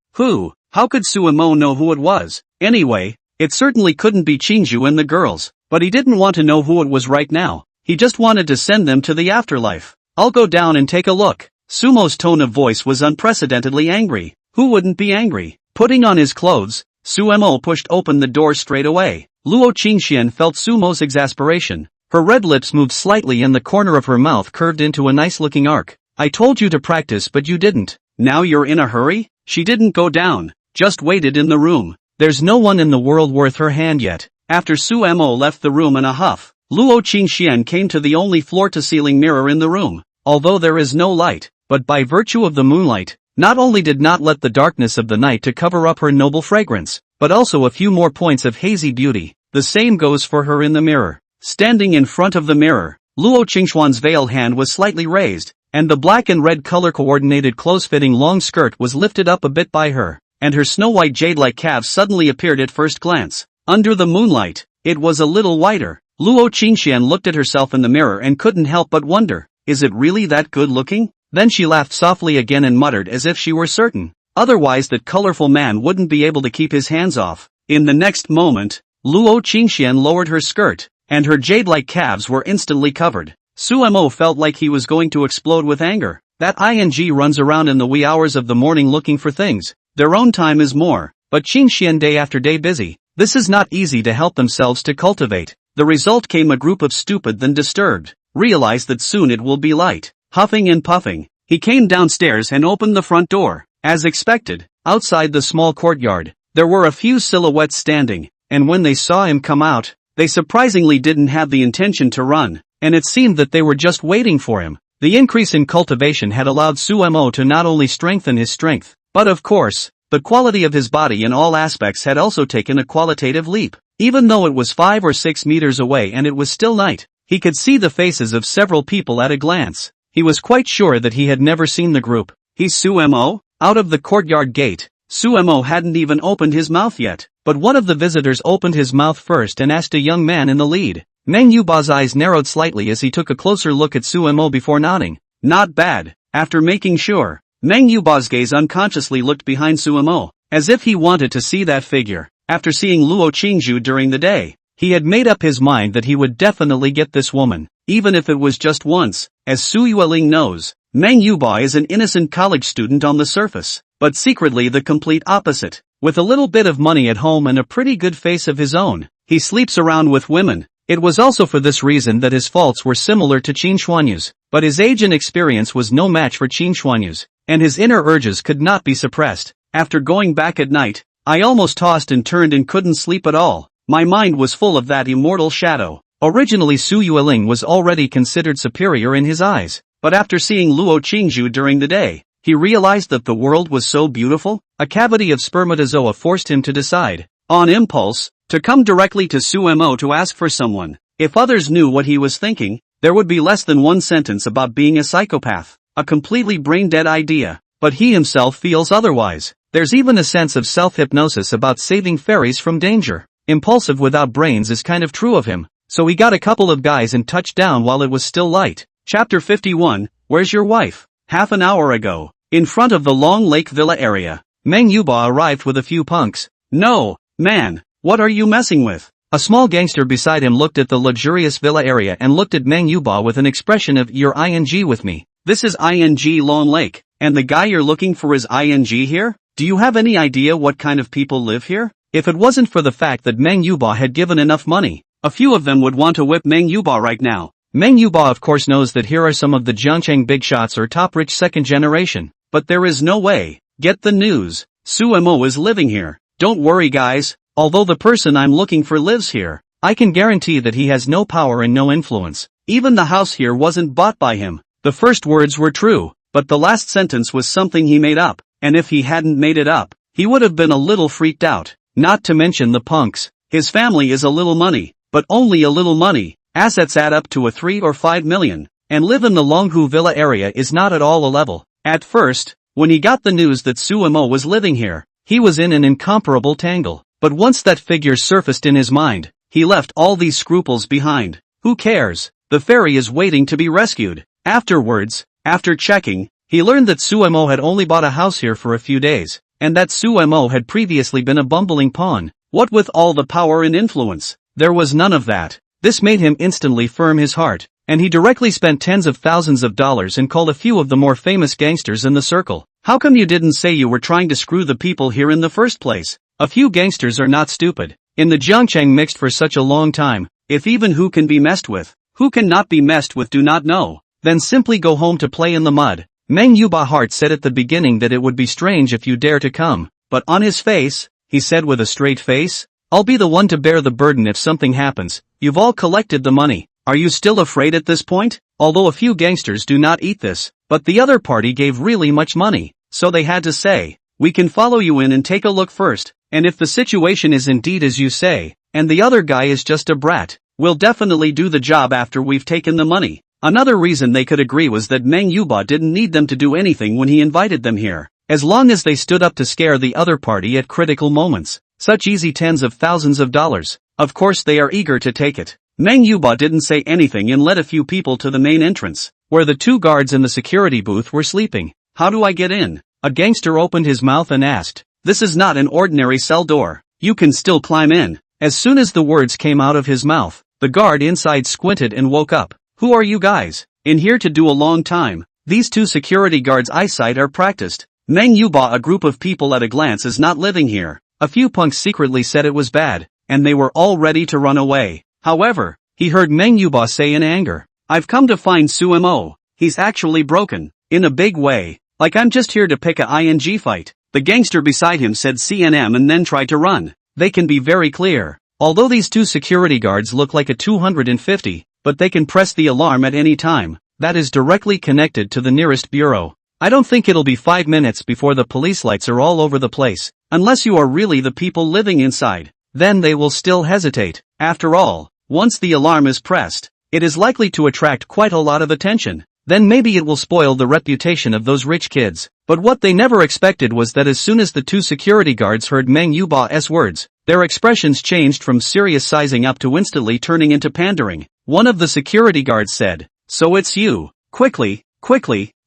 How could Suemo know who it was? Anyway, it certainly couldn't be Qingju and the girls, but he didn't want to know who it was right now. He just wanted to send them to the afterlife. I'll go down and take a look. Sumo's tone of voice was unprecedentedly angry. Who wouldn't be angry? Putting on his clothes, Suemo pushed open the door straight away. Luo Qingxian felt Sumo's exasperation. Her red lips moved slightly and the corner of her mouth curved into a nice-looking arc. I told you to practice but you didn't. Now you're in a hurry? She didn't go down, just waited in the room. There's no one in the world worth her hand yet. After Suemo left the room in a huff, Luo Qingxian came to the only floor-to-ceiling mirror in the room. Although there is no light, but by virtue of the moonlight, not only did not let the darkness of the night to cover up her noble fragrance, but also a few more points of hazy beauty. The same goes for her in the mirror. Standing in front of the mirror, Luo Qingxuan's veiled hand was slightly raised, and the black and red color-coordinated close-fitting long skirt was lifted up a bit by her, and her snow-white jade-like calves suddenly appeared at first glance. Under the moonlight, it was a little whiter. Luo Qingxian looked at herself in the mirror and couldn't help but wonder, is it really that good-looking? Then she laughed softly again and muttered as if she were certain, otherwise that colorful man wouldn't be able to keep his hands off. In the next moment, Luo Qingxian lowered her skirt, and her jade-like calves were instantly covered. Suemo felt like he was going to explode with anger. That ing runs around in the wee hours of the morning looking for things. Their own time is more, but Qingxian day after day busy. This is not easy to help themselves to cultivate. The result came a group of stupid then disturbed, realized that soon it will be light. Huffing and puffing, he came downstairs and opened the front door. As expected, outside the small courtyard, there were a few silhouettes standing, and when they saw him come out, they surprisingly didn't have the intention to run, and it seemed that they were just waiting for him. The increase in cultivation had allowed Suemo to not only strengthen his strength, but of course, the quality of his body in all aspects had also taken a qualitative leap. Even though it was 5 or 6 meters away and it was still night, he could see the faces of several people at a glance. He was quite sure that he had never seen the group. He's Suemo? Out of the courtyard gate, Suemo hadn't even opened his mouth yet, but one of the visitors opened his mouth first and asked a young man in the lead. Manhwa's eyes narrowed slightly as he took a closer look at Suemo before nodding. Not bad. After making sure, Manhwa's gaze unconsciously looked behind Suemo, as if he wanted to see that figure. After seeing Luo Qingzhu during the day, he had made up his mind that he would definitely get this woman, even if it was just once. As Su Yueling knows, Manhwa is an innocent college student on the surface, but secretly the complete opposite. With a little bit of money at home and a pretty good face of his own, he sleeps around with women. It was also for this reason that his faults were similar to Qin Xuanyu's, but his age and experience was no match for Qin Xuanyu's, and his inner urges could not be suppressed. After going back at night, I almost tossed and turned and couldn't sleep at all. My mind was full of that immortal shadow. Originally Su Yueling was already considered superior in his eyes, but after seeing Luo Qingzhu during the day, he realized that the world was so beautiful. A cavity of spermatozoa forced him to decide, on impulse, to come directly to Suemo to ask for someone. If others knew what he was thinking, there would be less than one sentence about being a psychopath, a completely brain-dead idea, but he himself feels otherwise. There's even a sense of self-hypnosis about saving fairies from danger. Impulsive without brains is kind of true of him, so he got a couple of guys and touched down while it was still light. Chapter 51, Where's your wife? Half an hour ago, in front of the Long Lake Villa area, Manhwa arrived with a few punks. No, man. What are you messing with? A small gangster beside him looked at the luxurious villa area and looked at Manhwa with an expression of, you're ing with me. This is ing Long Lake, and the guy you're looking for is ing here? Do you have any idea what kind of people live here? If it wasn't for the fact that Manhwa had given enough money, a few of them would want to whip Manhwa right now. Manhwa of course knows that here are some of the Jiangcheng big shots or top rich second generation, but there is no way. Get the news. Suemo is living here. Don't worry guys. Although the person I'm looking for lives here, I can guarantee that he has no power and no influence. Even the house here wasn't bought by him. The first words were true, but the last sentence was something he made up, and if he hadn't made it up, he would have been a little freaked out. Not to mention the punks. His family is a little money, but only a little money. Assets add up to a 3 or 5 million, and live in the Longhu Villa area is not at all a level. At first, when he got the news that Suemo was living here, he was in an incomparable tangle. But once that figure surfaced in his mind, he left all these scruples behind. Who cares? The fairy is waiting to be rescued. Afterwards, after checking, he learned that Suemo had only bought a house here for a few days, and that Suemo had previously been a bumbling pawn. What with all the power and influence? There was none of that. This made him instantly firm his heart, and he directly spent tens of thousands of dollars and called a few of the more famous gangsters in the circle. How come you didn't say you were trying to screw the people here in the first place? A few gangsters are not stupid. In the Jiangcheng mixed for such a long time, if even who can be messed with, who can not be messed with do not know, then simply go home to play in the mud. Manhwa's heart said at the beginning that it would be strange if you dare to come, but on his face, he said with a straight face, I'll be the one to bear the burden if something happens. You've all collected the money. Are you still afraid at this point? Although a few gangsters do not eat this, but the other party gave really much money, so they had to say, we can follow you in and take a look first, and if the situation is indeed as you say, and the other guy is just a brat, we'll definitely do the job after we've taken the money. Another reason they could agree was that manhwa didn't need them to do anything when he invited them here, as long as they stood up to scare the other party at critical moments. Such easy tens of thousands of dollars. Of course they are eager to take it. Manhwa didn't say anything and led a few people to the main entrance, where the two guards in the security booth were sleeping. How do I get in? A gangster opened his mouth and asked. This is not an ordinary cell door. You can still climb in. As soon as the words came out of his mouth, the guard inside squinted and woke up. Who are you guys? In here to do a long time. These two security guards' eyesight are practiced. Manhwa, a group of people at a glance, is not living here. A few punks secretly said it was bad, and they were all ready to run away. However, he heard Manhwa say in anger, I've come to find Sumo. He's actually broken. In a big way. Like I'm just here to pick a ing fight. The gangster beside him said CNM and then tried to run. They can be very clear. Although these two security guards look like a 250, but they can press the alarm at any time. That is directly connected to the nearest bureau. I don't think it'll be 5 minutes before the police lights are all over the place. Unless you are really the people living inside. Then they will still hesitate. After all, once the alarm is pressed, it is likely to attract quite a lot of attention. Then maybe it will spoil the reputation of those rich kids. But what they never expected was that as soon as the two security guards heard Manhwa's words, their expressions changed from serious sizing up to instantly turning into pandering. One of the security guards said, So it's you. Quickly,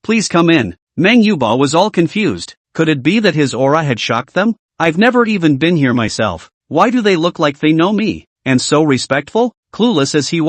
please come in. Manhwa was all confused. Could it be that his aura had shocked them? I've never even been here myself. Why do they look like they know me? And so respectful? Clueless as he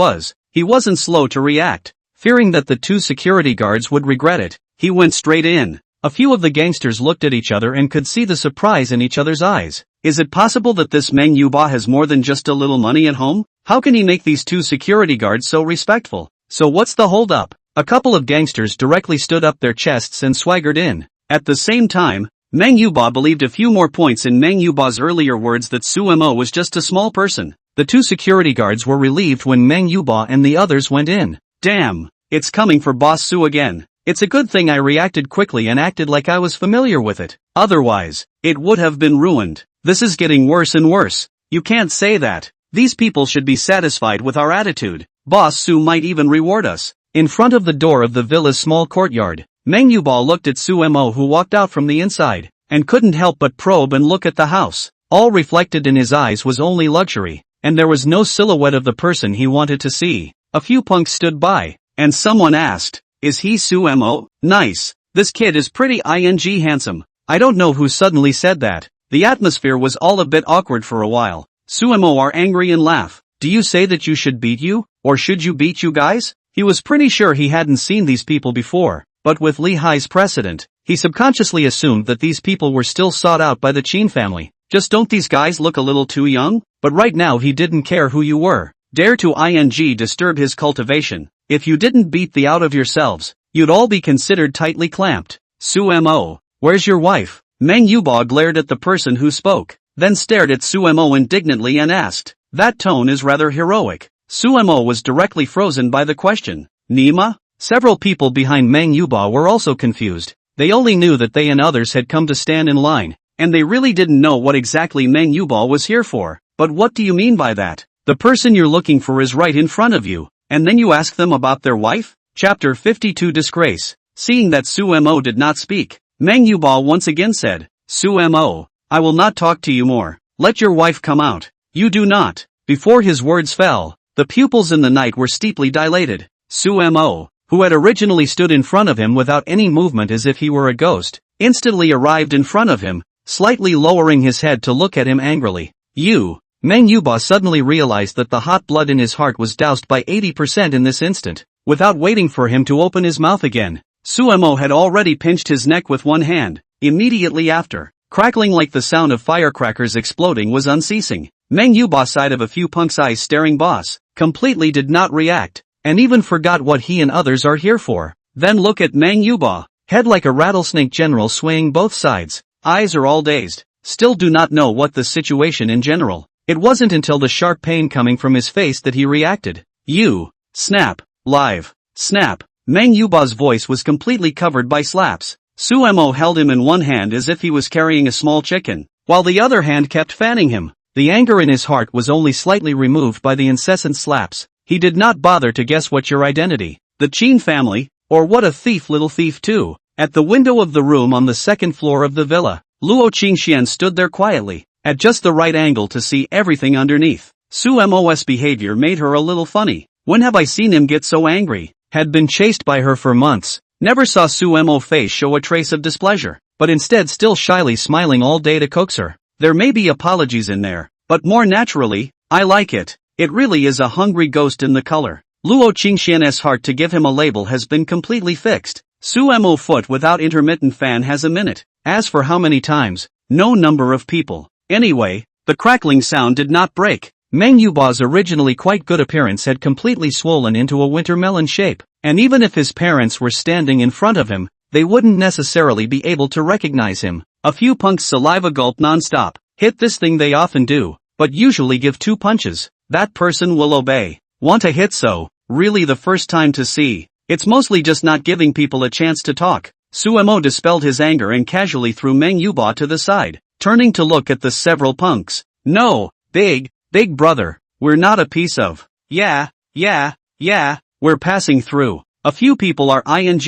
wasn't slow to react. Fearing that the two security guards would regret it, he went straight in. A few of the gangsters looked at each other and could see the surprise in each other's eyes. Is it possible that this Manhwa has more than just a little money at home? How can he make these two security guards so respectful? So what's the hold-up? A couple of gangsters directly stood up their chests and swaggered in. At the same time, Manhwa believed a few more points in Manhwa's earlier words that Sumo was just a small person. The two security guards were relieved when Manhwa and the others went in. Damn, it's coming for Boss Su again. It's a good thing I reacted quickly and acted like I was familiar with it. Otherwise, it would have been ruined. This is getting worse and worse. You can't say that. These people should be satisfied with our attitude. Boss Su might even reward us. In front of the door of the villa's small courtyard, Manhwa looked at Sumo, who walked out from the inside, and couldn't help but probe and look at the house. All reflected in his eyes was only luxury, and there was no silhouette of the person he wanted to see. A few punks stood by, and someone asked, Is he Sumo? Nice. This kid is pretty handsome. I don't know who suddenly said that. The atmosphere was all a bit awkward for a while. Sumo are angry and laugh. Do you say that you should beat you? Or should you beat you guys? He was pretty sure he hadn't seen these people before, but with Lee Hai's precedent, he subconsciously assumed that these people were still sought out by the Chin family. Just don't these guys look a little too young? But right now he didn't care who you were. Dare to disturb his cultivation. If you didn't beat the out of yourselves, you'd all be considered tightly clamped. Sumo, where's your wife? Manhwa glared at the person who spoke, then stared at Sumo indignantly and asked. That tone is rather heroic. Sumo was directly frozen by the question. Nima? Several people behind Manhwa were also confused. They only knew that they and others had come to stand in line, and they really didn't know what exactly Manhwa was here for. But what do you mean by that? The person you're looking for is right in front of you, and then you ask them about their wife? Chapter 52 Disgrace. Seeing that Sumo did not speak, Manhwa once again said, Sumo, I will not talk to you more. Let your wife come out. You do not. Before his words fell, the pupils in the night were steeply dilated. Sumo, who had originally stood in front of him without any movement as if he were a ghost, instantly arrived in front of him, slightly lowering his head to look at him angrily. You. Manhwa suddenly realized that the hot blood in his heart was doused by 80% in this instant. Without waiting for him to open his mouth again, Sumo had already pinched his neck with one hand. Immediately after, crackling like the sound of firecrackers exploding was unceasing. Manhwa's side of a few punks' eyes staring Boss, completely did not react, and even forgot what he and others are here for. Then look at Manhwa, head like a rattlesnake general swaying both sides, eyes are all dazed, still do not know what the situation in general. It wasn't until the sharp pain coming from his face that he reacted. You. Snap. Live. Snap. Manhwa's voice was completely covered by slaps. Suemo held him in one hand as if he was carrying a small chicken, while the other hand kept fanning him. The anger in his heart was only slightly removed by the incessant slaps. He did not bother to guess what your identity. The Chin family? Or what a thief, little thief too. At the window of the room on the second floor of the villa, Luo Qingxian stood there quietly, at just the right angle to see everything underneath. Suemo's behavior made her a little funny. When have I seen him get so angry? Had been chased by her for months. Never saw Suemo's face show a trace of displeasure, but instead still shyly smiling all day to coax her. There may be apologies in there, but more naturally, I like it. It really is a hungry ghost in the color. Luo Qingxian's heart to give him a label has been completely fixed. Suemo foot without intermittent fan has a minute. As for how many times, no number of people. Anyway, the crackling sound did not break. Manhwa's originally quite good appearance had completely swollen into a winter melon shape, and even if his parents were standing in front of him, they wouldn't necessarily be able to recognize him. A few punks saliva gulp non-stop. Hit this thing they often do, but usually give 2 punches. That person will obey. Want a hit so, really the first time to see. It's mostly just not giving people a chance to talk. Suemo dispelled his anger and casually threw Manhwa to the side, turning to look at the several punks. No, big brother, we're not a piece of. Yeah, we're passing through. A few people are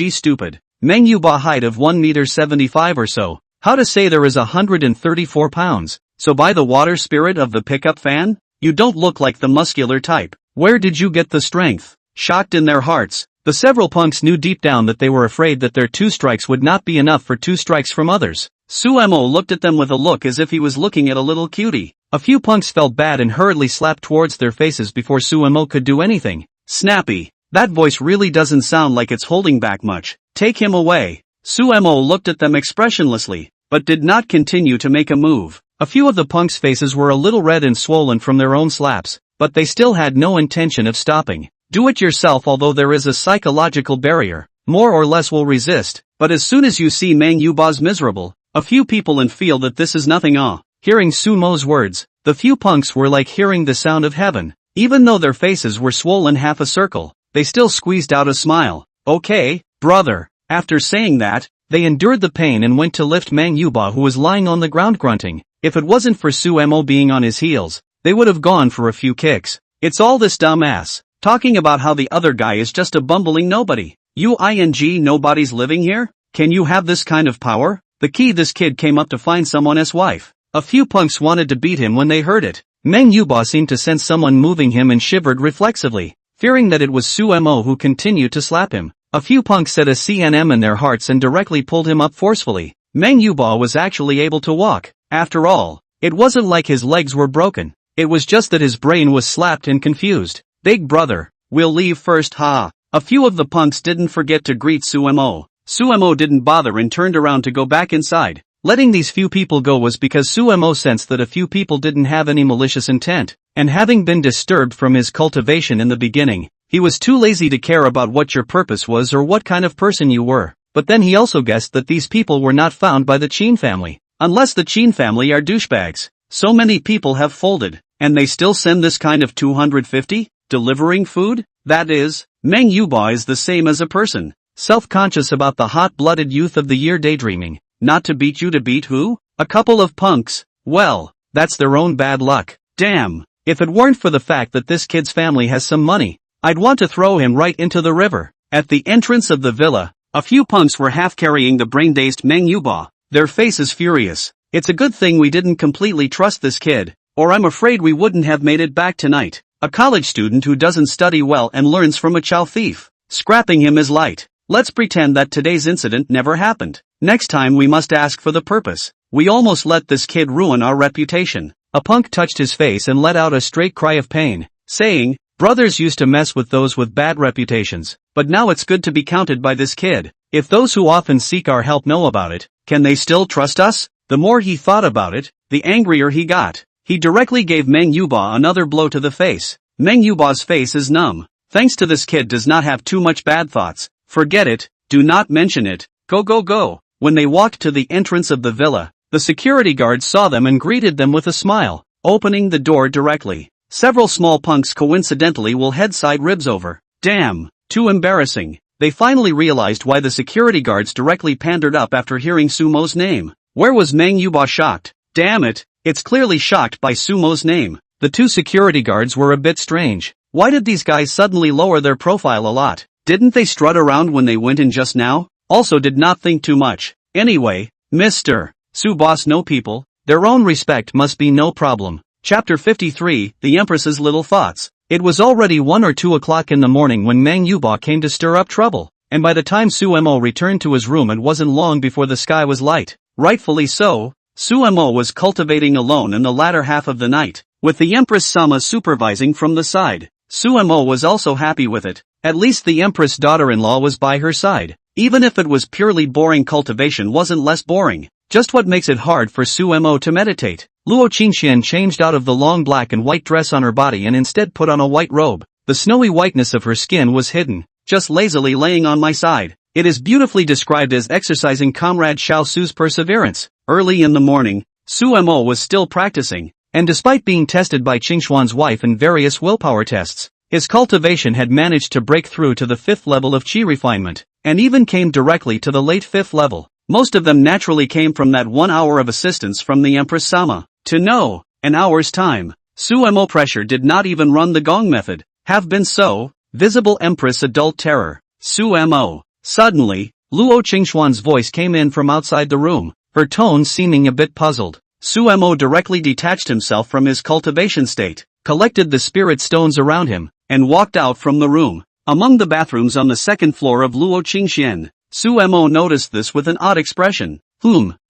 stupid. Manhwa height of 1.75 m or so. How to say there is 134 pounds. So by the water spirit of the pickup fan? You don't look like the muscular type. Where did you get the strength? Shocked in their hearts, the several punks knew deep down that they were afraid that their 2 strikes would not be enough for 2 strikes from others. Suemo looked at them with a look as if he was looking at a little cutie. A few punks felt bad and hurriedly slapped towards their faces before Suemo could do anything. Snappy. That voice really doesn't sound like it's holding back much. Take him away. Suemo looked at them expressionlessly, but did not continue to make a move. A few of the punks' faces were a little red and swollen from their own slaps, but they still had no intention of stopping. Do it yourself, although there is a psychological barrier. More or less will resist, but as soon as you see Manhwa's miserable, a few people and feel that this is nothing. Hearing Sumo's words, the few punks were like hearing the sound of heaven. Even though their faces were swollen half a circle, they still squeezed out a smile. Okay, brother. After saying that, they endured the pain and went to lift Manhwa, who was lying on the ground grunting. If it wasn't for Suemo being on his heels, they would have gone for a few kicks. It's all this dumbass, talking about how the other guy is just a bumbling nobody. Nobody's living here? Can you have this kind of power? The key, this kid came up to find someone's wife. A few punks wanted to beat him when they heard it. Manhwa seemed to sense someone moving him and shivered reflexively, fearing that it was Suemo who continued to slap him. A few punks said a CNM in their hearts and directly pulled him up forcefully. Manhwa was actually able to walk. After all, it wasn't like his legs were broken. It was just that his brain was slapped and confused. Big brother, we'll leave first, ha. A few of the punks didn't forget to greet Suemo. Suemo didn't bother and turned around to go back inside. Letting these few people go was because Suemo sensed that a few people didn't have any malicious intent, and having been disturbed from his cultivation in the beginning, he was too lazy to care about what your purpose was or what kind of person you were. But then he also guessed that these people were not found by the Chin family. Unless the Chin family are douchebags. So many people have folded, and they still send this kind of 250? Delivering food? That is, Manhwa is the same as a person. Self-conscious about the hot-blooded youth of the year daydreaming. Not to beat you, to beat who? A couple of punks. Well, that's their own bad luck. Damn, if it weren't for the fact that this kid's family has some money, I'd want to throw him right into the river. At the entrance of the villa, a few punks were half carrying the brain-dazed Manhwa, their faces furious. It's a good thing we didn't completely trust this kid, or I'm afraid we wouldn't have made it back tonight. A college student who doesn't study well and learns from a chow thief. Scrapping him is light. Let's pretend that today's incident never happened. Next time we must ask for the purpose. We almost let this kid ruin our reputation. A punk touched his face and let out a straight cry of pain, saying, brothers used to mess with those with bad reputations, but now it's good to be counted by this kid. If those who often seek our help know about it, can they still trust us? The more he thought about it, the angrier he got. He directly gave Manhwa another blow to the face. Manhwa's face is numb. Thanks to this kid does not have too much bad thoughts. Forget it, do not mention it, go. When they walked to the entrance of the villa, the security guard saw them and greeted them with a smile, opening the door directly. Several small punks coincidentally will head side ribs over. Damn, too embarrassing. They finally realized why the security guards directly pandered up after hearing Sumo's name. Where was manhwa shocked? Damn it, it's clearly shocked by Sumo's name. The two security guards were a bit strange. Why did these guys suddenly lower their profile a lot? Didn't they strut around when they went in just now? Also did not think too much. Anyway, Mr. Su boss no people, their own respect must be no problem. Chapter 53, The Empress's Little Thoughts. It was already 1 or 2 o'clock in the morning when manhwa came to stir up trouble, and by the time Sumo returned to his room it wasn't long before the sky was light. Rightfully so, Sumo was cultivating alone in the latter half of the night, with the Empress Sama supervising from the side. Sumo was also happy with it. At least the Empress daughter-in-law was by her side. Even if it was purely boring, cultivation wasn't less boring. Just what makes it hard for Sumo to meditate. Luo Qingxian changed out of the long black and white dress on her body and instead put on a white robe. The snowy whiteness of her skin was hidden, just lazily laying on my side. It is beautifully described as exercising Comrade Xiao Su's perseverance. Early in the morning, Sumo was still practicing, and despite being tested by Qingxuan's wife in various willpower tests, his cultivation had managed to break through to the 5th level of qi refinement, and even came directly to the late 5th level. Most of them naturally came from that 1 hour of assistance from the Empress Sama. To know, an hour's time. Sumo pressure did not even run the gong method. Have been so, visible Empress adult terror. Sumo. Suddenly, Luo Qingxuan's voice came in from outside the room, her tone seeming a bit puzzled. Sumo directly detached himself from his cultivation state, collected the spirit stones around him, and walked out from the room. Among the bathrooms on the 2nd floor of Luo Qingxian, Sumo noticed this with an odd expression.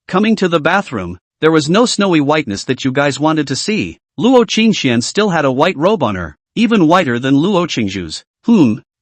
Coming to the bathroom, there was no snowy whiteness that you guys wanted to see. Luo Qingxian still had a white robe on her, even whiter than Luo Qingju's.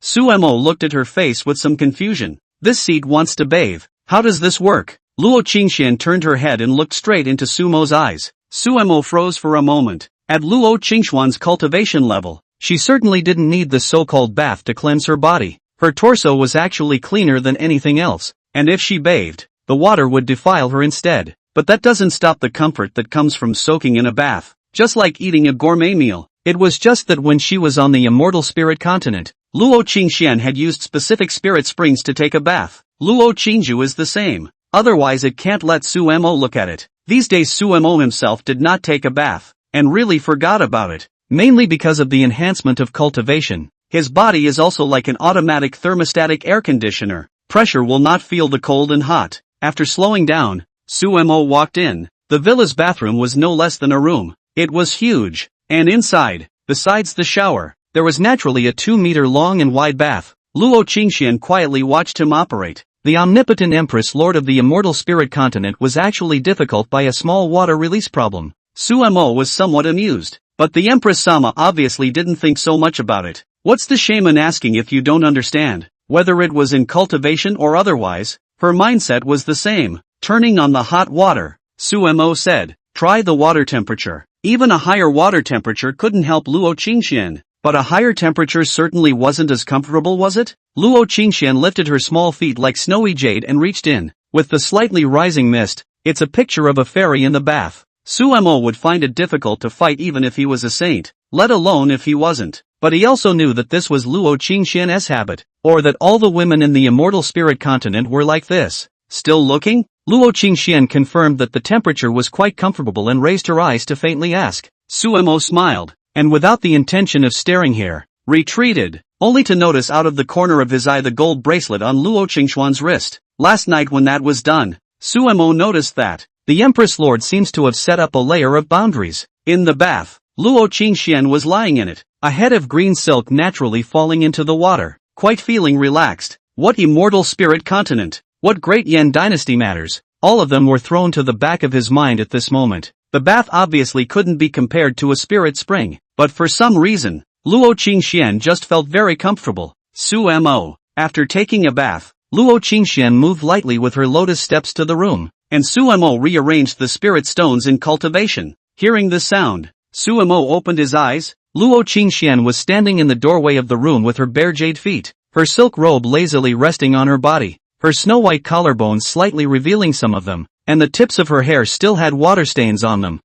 Sumo looked at her face with some confusion. This seat wants to bathe. How does this work? Luo Qingxian turned her head and looked straight into Sumo's eyes. Sumo froze for a moment. At Luo Qingxuan's cultivation level, she certainly didn't need the so-called bath to cleanse her body. Her torso was actually cleaner than anything else, and if she bathed, the water would defile her instead. But that doesn't stop the comfort that comes from soaking in a bath. Just like eating a gourmet meal. It was just that when she was on the immortal spirit continent, Luo Qingxian had used specific spirit springs to take a bath. Luo Qingju is the same. Otherwise it can't let Sumo look at it. These days Sumo himself did not take a bath, and really forgot about it. Mainly because of the enhancement of cultivation. His body is also like an automatic thermostatic air conditioner. Pressure will not feel the cold and hot. After slowing down, Sumo walked in. The villa's bathroom was no less than a room. It was huge. And inside, besides the shower, there was naturally a 2-meter long and wide bath. Luo Qingxian quietly watched him operate. The omnipotent Empress Lord of the Immortal Spirit Continent was actually difficult by a small water release problem. Sumo was somewhat amused. But the Empress Sama obviously didn't think so much about it. What's the shame in asking if you don't understand? Whether it was in cultivation or otherwise, her mindset was the same. Turning on the hot water, Sumo said, try the water temperature. Even a higher water temperature couldn't help Luo Qingxian. But a higher temperature certainly wasn't as comfortable, was it? Luo Qingxian lifted her small feet like snowy jade and reached in. With the slightly rising mist, it's a picture of a fairy in the bath. Sumo would find it difficult to fight even if he was a saint, let alone if he wasn't. But he also knew that this was Luo Qingxian's habit, or that all the women in the immortal spirit continent were like this. Still looking? Luo Qingxian confirmed that the temperature was quite comfortable and raised her eyes to faintly ask. Sumo smiled, and without the intention of staring here, retreated, only to notice out of the corner of his eye the gold bracelet on Luo Qingxuan's wrist. Last night when that was done, Sumo noticed that the Empress Lord seems to have set up a layer of boundaries. In the bath, Luo Qingxian was lying in it, a head of green silk naturally falling into the water, quite feeling relaxed. What immortal spirit continent? What great Yan dynasty matters? All of them were thrown to the back of his mind at this moment. The bath obviously couldn't be compared to a spirit spring, but for some reason, Luo Qingxian just felt very comfortable. Sumo. After taking a bath, Luo Qingxian moved lightly with her lotus steps to the room, and Sumo rearranged the spirit stones in cultivation. Hearing the sound, Sumo opened his eyes. Luo Qingxian was standing in the doorway of the room with her bare jade feet, her silk robe lazily resting on her body, her snow-white collarbones slightly revealing some of them, and the tips of her hair still had water stains on them.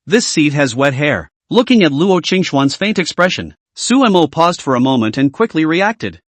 This seat has wet hair. Looking at Luo Qingxuan's faint expression, Sumo paused for a moment and quickly reacted.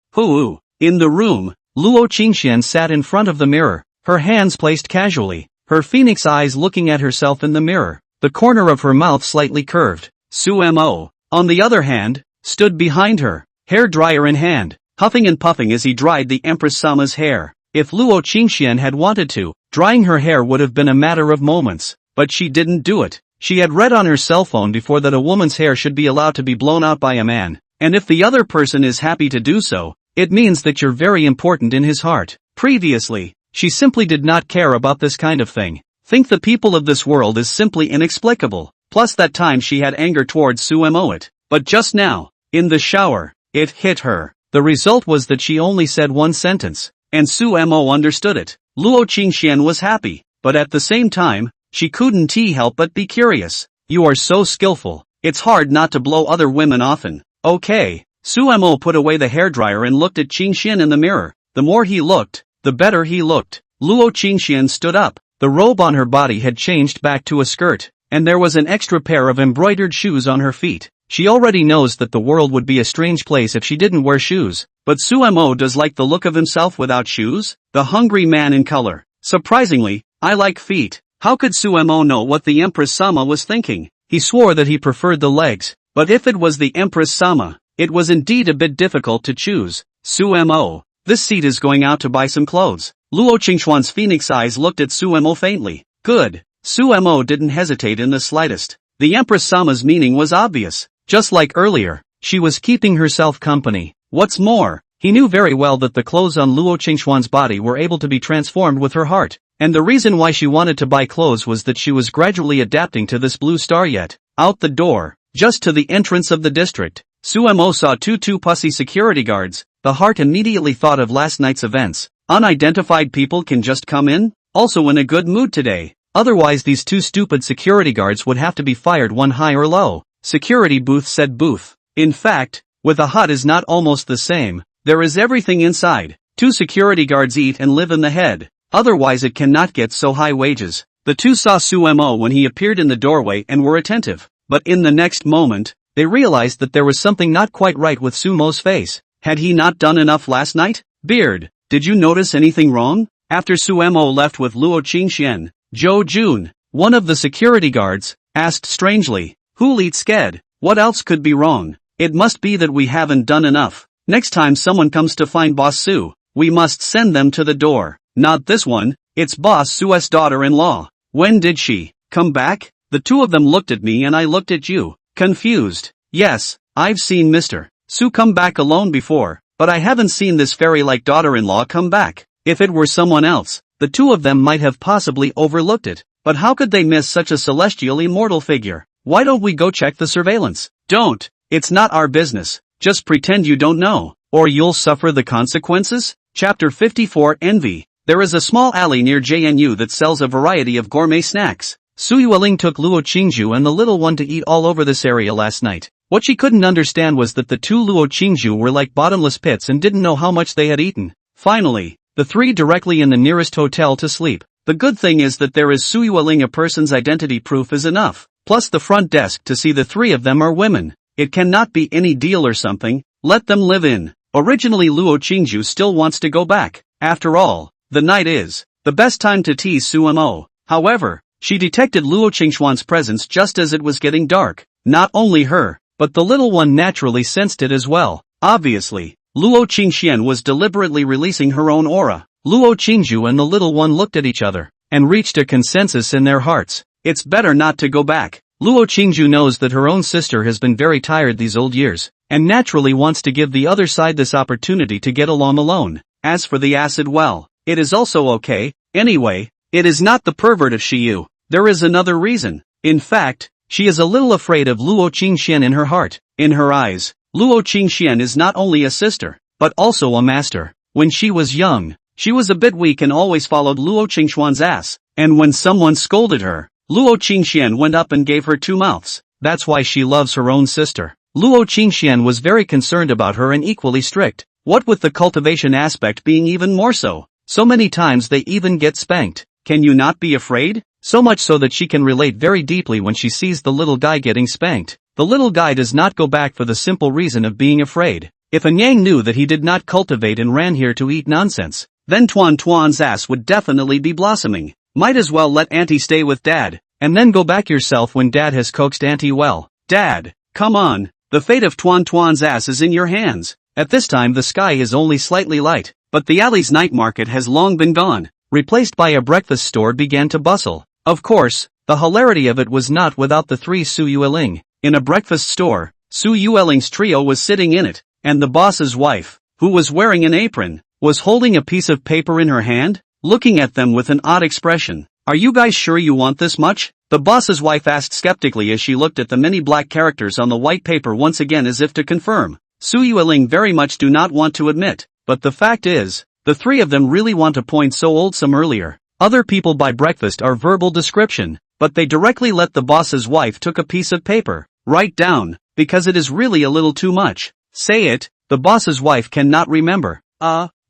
In the room, Luo Qingxian sat in front of the mirror, her hands placed casually, her phoenix eyes looking at herself in the mirror, the corner of her mouth slightly curved. Su Mo, on the other hand, stood behind her, hair dryer in hand, huffing and puffing as he dried the Empress Sama's hair. If Luo Qingxian had wanted to, drying her hair would have been a matter of moments, but she didn't do it. She had read on her cell phone before that a woman's hair should be allowed to be blown out by a man, and if the other person is happy to do so, it means that you're very important in his heart. Previously, she simply did not care about this kind of thing. Think the people of this world is simply inexplicable. Plus that time she had anger towards Su Mo. But just now, in the shower, it hit her. The result was that she only said one sentence, and Su Mo understood it. Luo Qingxian was happy, but at the same time, she couldn't help but be curious. You are so skillful. It's hard not to blow other women often. Okay. Su Mo put away the hairdryer and looked at Qingxian in the mirror. The more he looked, the better he looked. Luo Qingxian stood up. The robe on her body had changed back to a skirt, and there was an extra pair of embroidered shoes on her feet. She already knows that the world would be a strange place if she didn't wear shoes, but Su Mo does like the look of himself without shoes. The hungry man in color. Surprisingly, I like feet. How could Su Mo know what the Empress Sama was thinking? He swore that he preferred the legs, but if it was the Empress Sama, it was indeed a bit difficult to choose. Su Mo, this seat is going out to buy some clothes. Luo Qingxuan's phoenix eyes looked at Su Mo faintly. Good. Su Mo didn't hesitate in the slightest. The Empress Sama's meaning was obvious. Just like earlier, she was keeping herself company. What's more, he knew very well that the clothes on Luo Qingxuan's body were able to be transformed with her heart, and the reason why she wanted to buy clothes was that she was gradually adapting to this blue star yet. Out the door, just to the entrance of the district, Su Mo saw two pussy security guards. The heart immediately thought of last night's events. Unidentified people can just come in? Also in a good mood today. Otherwise these two stupid security guards would have to be fired one high or low. Security booth said booth. In fact, with a hut is not almost the same. There is everything inside. Two security guards eat and live in the head. Otherwise it cannot get so high wages. The two saw Su Mo when he appeared in the doorway and were attentive. But in the next moment, they realized that there was something not quite right with Su Mo's face. Had he not done enough last night? Beard, did you notice anything wrong? After Su Mo left with Luo Qingxian, Zhou Jun, one of the security guards, asked strangely, "Who'll eat sked? What else could be wrong? It must be that we haven't done enough. Next time someone comes to find Boss Su, we must send them to the door." Not this one, it's Boss Su's daughter-in-law. When did she come back? The two of them looked at me and I looked at you, confused. Yes, I've seen Mr. Su come back alone before, but I haven't seen this fairy-like daughter-in-law come back. If it were someone else, the two of them might have possibly overlooked it, but how could they miss such a celestial immortal figure? Why don't we go check the surveillance? Don't. It's not our business. Just pretend you don't know, or you'll suffer the consequences. Chapter 54 Envy. There is a small alley near JNU that sells a variety of gourmet snacks. Su Yueling took Luo Qingju and the little one to eat all over this area last night. What she couldn't understand was that the two Luo Qingju were like bottomless pits and didn't know how much they had eaten. Finally, the three directly in the nearest hotel to sleep. The good thing is that there is Su Yueling, a person's identity proof is enough, plus the front desk to see the three of them are women. It cannot be any deal or something. Let them live in. Originally Luo Qingju still wants to go back. After all, the night is the best time to tease Su Mo. However, she detected Luo Qingxuan's presence just as it was getting dark. Not only her, but the little one naturally sensed it as well. Obviously, Luo Qingxian was deliberately releasing her own aura. Luo Qingju and the little one looked at each other, and reached a consensus in their hearts. It's better not to go back. Luo Qingju knows that her own sister has been very tired these old years, and naturally wants to give the other side this opportunity to get along alone. As for the acid, well, it is also okay. Anyway, it is not the pervert of Shiyu. There is another reason. In fact, she is a little afraid of Luo Qingxian in her heart. In her eyes, Luo Qingxian is not only a sister, but also a master. When she was young, she was a bit weak and always followed Luo Qingxuan's ass, and when someone scolded her, Luo Qingxian went up and gave her two mouths. That's why she loves her own sister. Luo Qingxian was very concerned about her and equally strict. What with the cultivation aspect being even more so. So many times they even get spanked. Can you not be afraid? So much so that she can relate very deeply when she sees the little guy getting spanked. The little guy does not go back for the simple reason of being afraid. If a Nyang knew that he did not cultivate and ran here to eat nonsense, then Tuan Tuan's ass would definitely be blossoming. Might as well let Auntie stay with Dad, and then go back yourself when Dad has coaxed Auntie well. Dad, come on, the fate of Tuan Tuan's ass is in your hands. At this time the sky is only slightly light, but the alley's night market has long been gone, replaced by a breakfast store began to bustle. Of course, the hilarity of it was not without the three Su Yueling. In a breakfast store, Su Yueling's trio was sitting in it, and the boss's wife, who was wearing an apron, was holding a piece of paper in her hand, looking at them with an odd expression. Are you guys sure you want this much? The boss's wife asked skeptically as she looked at the many black characters on the white paper once again as if to confirm. Su Yueling very much do not want to admit, but the fact is, the three of them really want a point so wholesome earlier. Other people buy breakfast are verbal description, but they directly let the boss's wife took a piece of paper, write down, because it is really a little too much. Say it, the boss's wife cannot remember.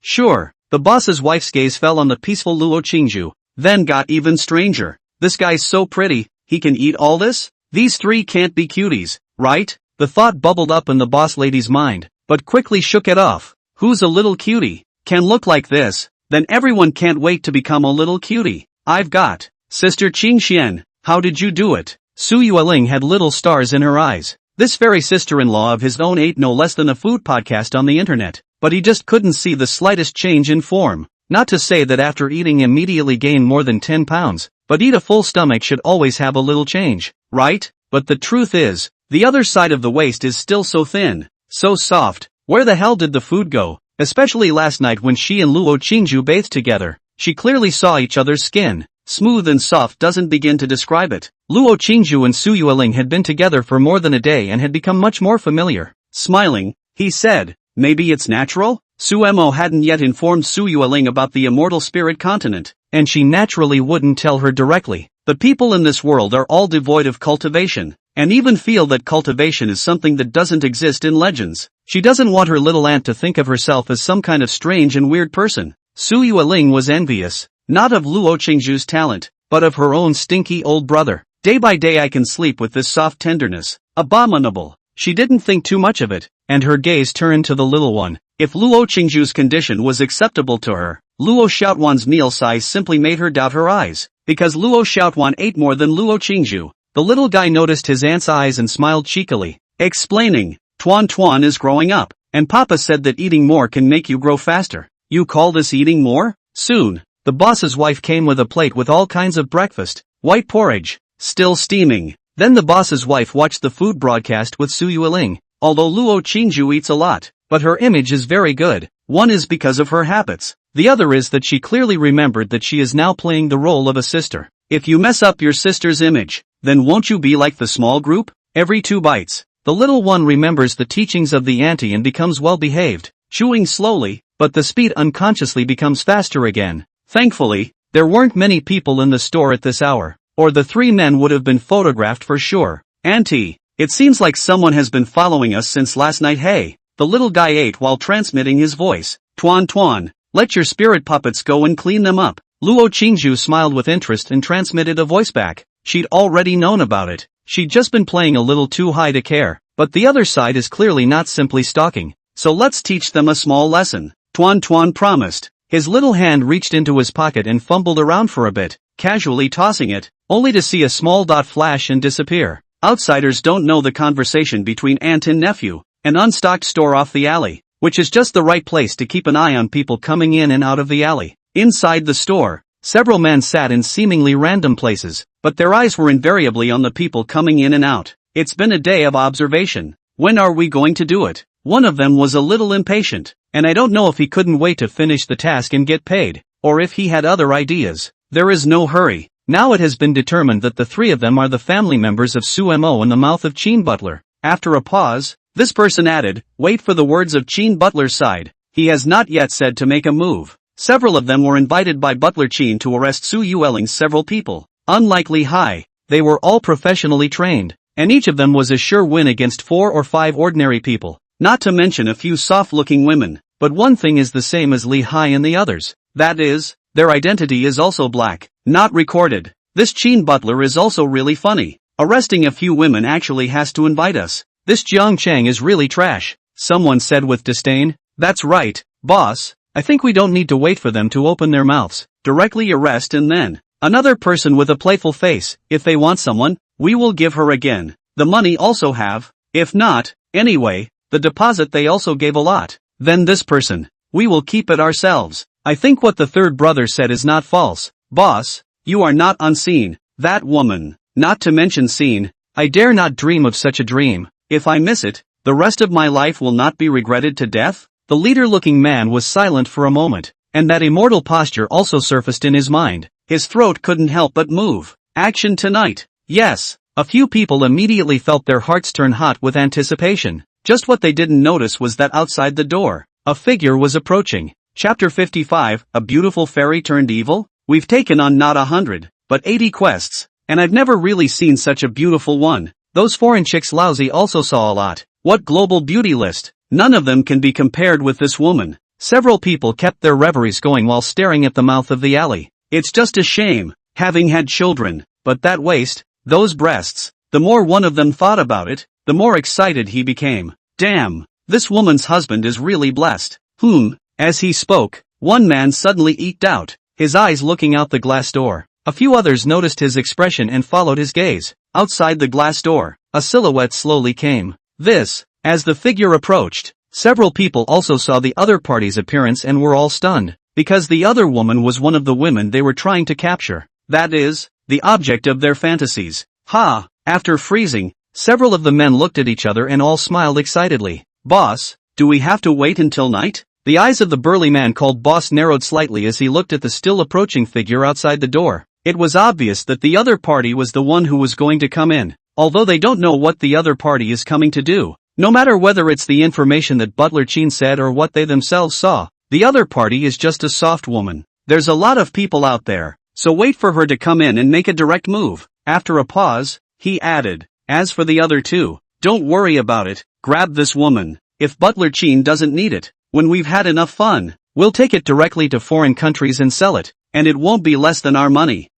Sure. The boss's wife's gaze fell on the peaceful Luo Qingju, then got even stranger. This guy's so pretty, he can eat all this? These three can't be cuties, right? The thought bubbled up in the boss lady's mind, but quickly shook it off. Who's a little cutie? Can look like this? Then everyone can't wait to become a little cutie. I've got. Sister Qingxian, how did you do it? Su Yueling had little stars in her eyes. This very sister-in-law of his own ate no less than a food podcast on the internet, but he just couldn't see the slightest change in form. Not to say that after eating immediately gain more than 10 pounds, but eat a full stomach should always have a little change, right? But the truth is, the other side of the waist is still so thin, so soft. Where the hell did the food go? Especially last night when she and Luo Qingju bathed together. She clearly saw each other's skin. Smooth and soft doesn't begin to describe it. Luo Qingju and Su Yueling had been together for more than a day and had become much more familiar. Smiling, he said, maybe it's natural? Su Mo hadn't yet informed Su Yueling about the immortal spirit continent, and she naturally wouldn't tell her directly. The people in this world are all devoid of cultivation, and even feel that cultivation is something that doesn't exist in legends. She doesn't want her little aunt to think of herself as some kind of strange and weird person. Su Yueling was envious, not of Luo Qingju's talent, but of her own stinky old brother. Day by day I can sleep with this soft tenderness. Abominable. She didn't think too much of it, and her gaze turned to the little one. If Luo Qingju's condition was acceptable to her, Luo Xiaotuan's meal size simply made her doubt her eyes, because Luo Xiaotuan ate more than Luo Qingju. The little guy noticed his aunt's eyes and smiled cheekily, explaining, Tuan Tuan is growing up, and Papa said that eating more can make you grow faster. You call this eating more? Soon, the boss's wife came with a plate with all kinds of breakfast, white porridge, still steaming. Then the boss's wife watched the food broadcast with Su Yueling. Although Luo Qingju eats a lot, but her image is very good. One is because of her habits. The other is that she clearly remembered that she is now playing the role of a sister. If you mess up your sister's image, then won't you be like the small group? Every 2 bites, the little one remembers the teachings of the auntie and becomes well behaved, chewing slowly, but the speed unconsciously becomes faster again. Thankfully, there weren't many people in the store at this hour, or the 3 men would have been photographed for sure. Auntie, it seems like someone has been following us since last night. Hey, the little guy ate while transmitting his voice. Tuan Tuan, let your spirit puppets go and clean them up. Luo Qingju smiled with interest and transmitted a voice back. She'd already known about it. She'd just been playing a little too high to care. But the other side is clearly not simply stalking. So let's teach them a small lesson. Tuan Tuan promised. His little hand reached into his pocket and fumbled around for a bit, casually tossing it, only to see a small dot flash and disappear. Outsiders don't know the conversation between aunt and nephew, an unstocked store off the alley, which is just the right place to keep an eye on people coming in and out of the alley. Inside the store, several men sat in seemingly random places, but their eyes were invariably on the people coming in and out. It's been a day of observation. When are we going to do it? One of them was a little impatient, and I don't know if he couldn't wait to finish the task and get paid, or if he had other ideas. There is no hurry. Now it has been determined that the 3 of them are the family members of Su Mo and the mouth of Qin Butler. After a pause, this person added, wait for the words of Qin Butler's side. He has not yet said to make a move. Several of them were invited by Butler Qin to arrest Su Yueling's several people. Unlikely high. They were all professionally trained, and each of them was a sure win against 4 or 5 ordinary people, not to mention a few soft-looking women. But one thing is the same as Li Hai and the others. That is, their identity is also black, not recorded. This Qin Butler is also really funny. Arresting a few women actually has to invite us. This Jiang Chang is really trash. someone said with disdain. That's right, boss. I think we don't need to wait for them to open their mouths. Directly arrest and then. Another person with a playful face. If they want someone, we will give her again. The money also have. If not, anyway, the deposit they also gave a lot. Then this person. We will keep it ourselves. I think what the third brother said is not false. Boss, you are not unseen. That woman. Not to mention seen. I dare not dream of such a dream. If I miss it, the rest of my life will not be regretted to death? The leader-looking man was silent for a moment, and that immortal posture also surfaced in his mind. His throat couldn't help but move. Action tonight. Yes. A few people immediately felt their hearts turn hot with anticipation. Just what they didn't notice was that outside the door, a figure was approaching. Chapter 55, A Beautiful Fairy Turned Evil? We've taken on not 100, but 80 quests, and I've never really seen such a beautiful one. Those foreign chicks lousy also saw a lot. What global beauty list? None of them can be compared with this woman. Several people kept their reveries going while staring at the mouth of the alley. It's just a shame, having had children, but that waist, those breasts, the more one of them thought about it, the more excited he became. Damn, this woman's husband is really blessed. As he spoke, one man suddenly eked out, his eyes looking out the glass door. A few others noticed his expression and followed his gaze. Outside the glass door, a silhouette slowly came. As the figure approached, several people also saw the other party's appearance and were all stunned, because the other woman was one of the women they were trying to capture. That is, the object of their fantasies. After freezing, several of the men looked at each other and all smiled excitedly. Boss, do we have to wait until night? The eyes of the burly man called Boss narrowed slightly as he looked at the still approaching figure outside the door. It was obvious that the other party was the one who was going to come in, although they don't know what the other party is coming to do. No matter whether it's the information that Butler Chin said or what they themselves saw, the other party is just a soft woman. There's a lot of people out there, so wait for her to come in and make a direct move. After a pause, he added, as for the other two, don't worry about it, grab this woman. If Butler Chin doesn't need it, when we've had enough fun, we'll take it directly to foreign countries and sell it, and it won't be less than our money.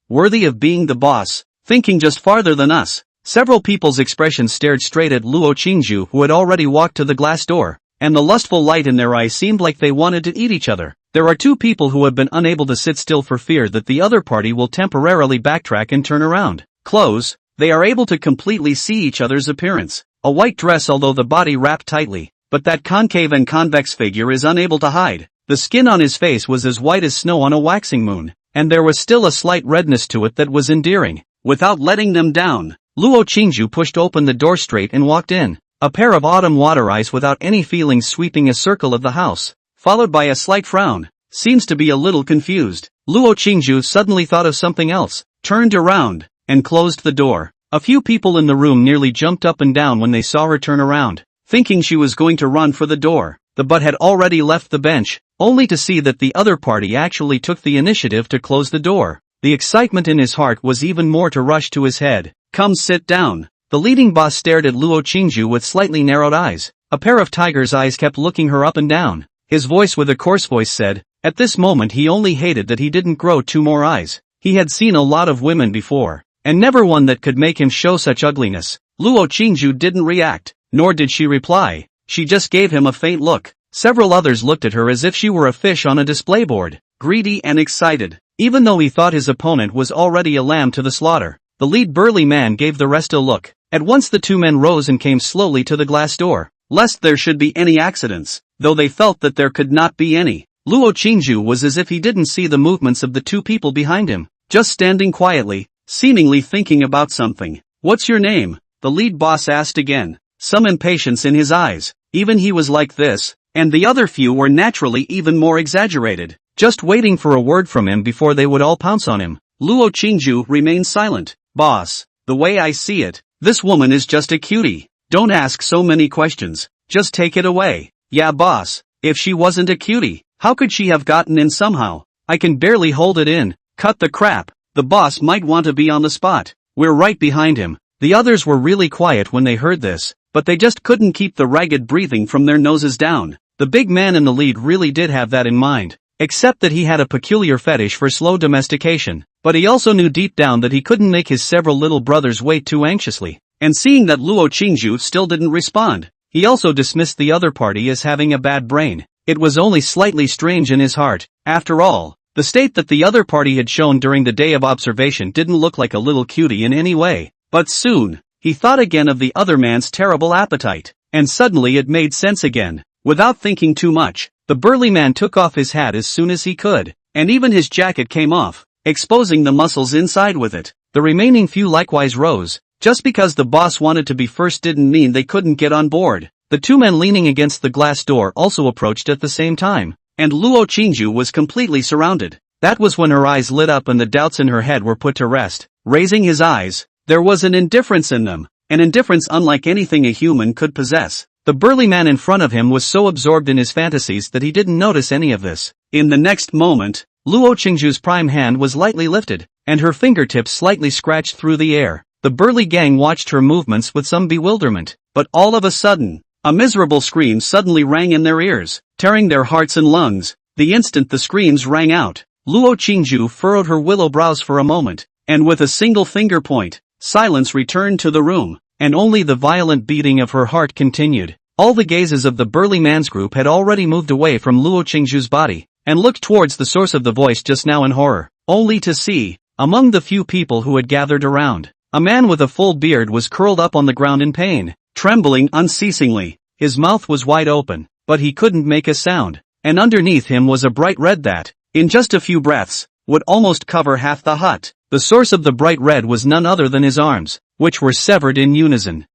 Worthy of being the boss, thinking just farther than us. Several people's expressions stared straight at Luo Qingju, who had already walked to the glass door, and the lustful light in their eyes seemed like they wanted to eat each other. There are two people who have been unable to sit still for fear that the other party will temporarily backtrack and turn around. Close, they are able to completely see each other's appearance. A white dress although the body wrapped tightly, but that concave and convex figure is unable to hide. The skin on his face was as white as snow on a waxing moon, and there was still a slight redness to it that was endearing. Without letting them down, Luo Qingju pushed open the door straight and walked in. A pair of autumn water eyes without any feelings sweeping a circle of the house, followed by a slight frown. Seems to be a little confused. Luo Qingju suddenly thought of something else, turned around, and closed the door. A few people in the room nearly jumped up and down when they saw her turn around, thinking she was going to run for the door. The butt had already left the bench, only to see that the other party actually took the initiative to close the door. The excitement in his heart was even more to rush to his head. Come sit down. The leading boss stared at Luo Qingju with slightly narrowed eyes. A pair of tiger's eyes kept looking her up and down. His voice with a coarse voice said, at this moment he only hated that he didn't grow two more eyes. He had seen a lot of women before, and never one that could make him show such ugliness. Luo Qingju didn't react, nor did she reply. She just gave him a faint look. Several others looked at her as if she were a fish on a display board, greedy and excited. Even though he thought his opponent was already a lamb to the slaughter, the lead burly man gave the rest a look. At once the two men rose and came slowly to the glass door, lest there should be any accidents, though they felt that there could not be any. Luo Qingju was as if he didn't see the movements of the two people behind him, just standing quietly, seemingly thinking about something. What's your name? The lead boss asked again, some impatience in his eyes. Even he was like this, and the other few were naturally even more exaggerated, just waiting for a word from him before they would all pounce on him. Luo Qingju remained silent. Boss, the way I see it, this woman is just a cutie. Don't ask so many questions, just take it away. Yeah boss, if she wasn't a cutie, how could she have gotten in somehow? I can barely hold it in. Cut the crap. The boss might want to be on the spot. We're right behind him. The others were really quiet when they heard this, but they just couldn't keep the ragged breathing from their noses down. The big man in the lead really did have that in mind, except that he had a peculiar fetish for slow domestication, but he also knew deep down that he couldn't make his several little brothers wait too anxiously. And seeing that Luo Qingju still didn't respond, He also dismissed the other party as having a bad brain. It was only slightly strange in his heart. After all, the state that the other party had shown during the day of observation didn't look like a little cutie in any way. But soon, he thought again of the other man's terrible appetite. And suddenly it made sense again. Without thinking too much, the burly man took off his hat as soon as he could. And even his jacket came off, exposing the muscles inside with it. The remaining few likewise rose. Just because the boss wanted to be first didn't mean they couldn't get on board. The two men leaning against the glass door also approached at the same time. And Luo Qingju was completely surrounded. That was when her eyes lit up and the doubts in her head were put to rest. Raising his eyes, there was an indifference in them. An indifference unlike anything a human could possess. The burly man in front of him was so absorbed in his fantasies that he didn't notice any of this. In the next moment, Luo Qingju's prime hand was lightly lifted, and her fingertips slightly scratched through the air. The burly gang watched her movements with some bewilderment. But all of a sudden, a miserable scream suddenly rang in their ears, tearing their hearts and lungs. The instant the screams rang out, Luo Qingju furrowed her willow brows for a moment, and with a single finger point, silence returned to the room, and only the violent beating of her heart continued. All the gazes of the burly man's group had already moved away from Luo Qingju's body, and looked towards the source of the voice just now in horror, only to see, among the few people who had gathered around, a man with a full beard was curled up on the ground in pain, trembling unceasingly. His mouth was wide open, but he couldn't make a sound, and underneath him was a bright red that, in just a few breaths, would almost cover half the hut. The source of the bright red was none other than his arms, which were severed in unison.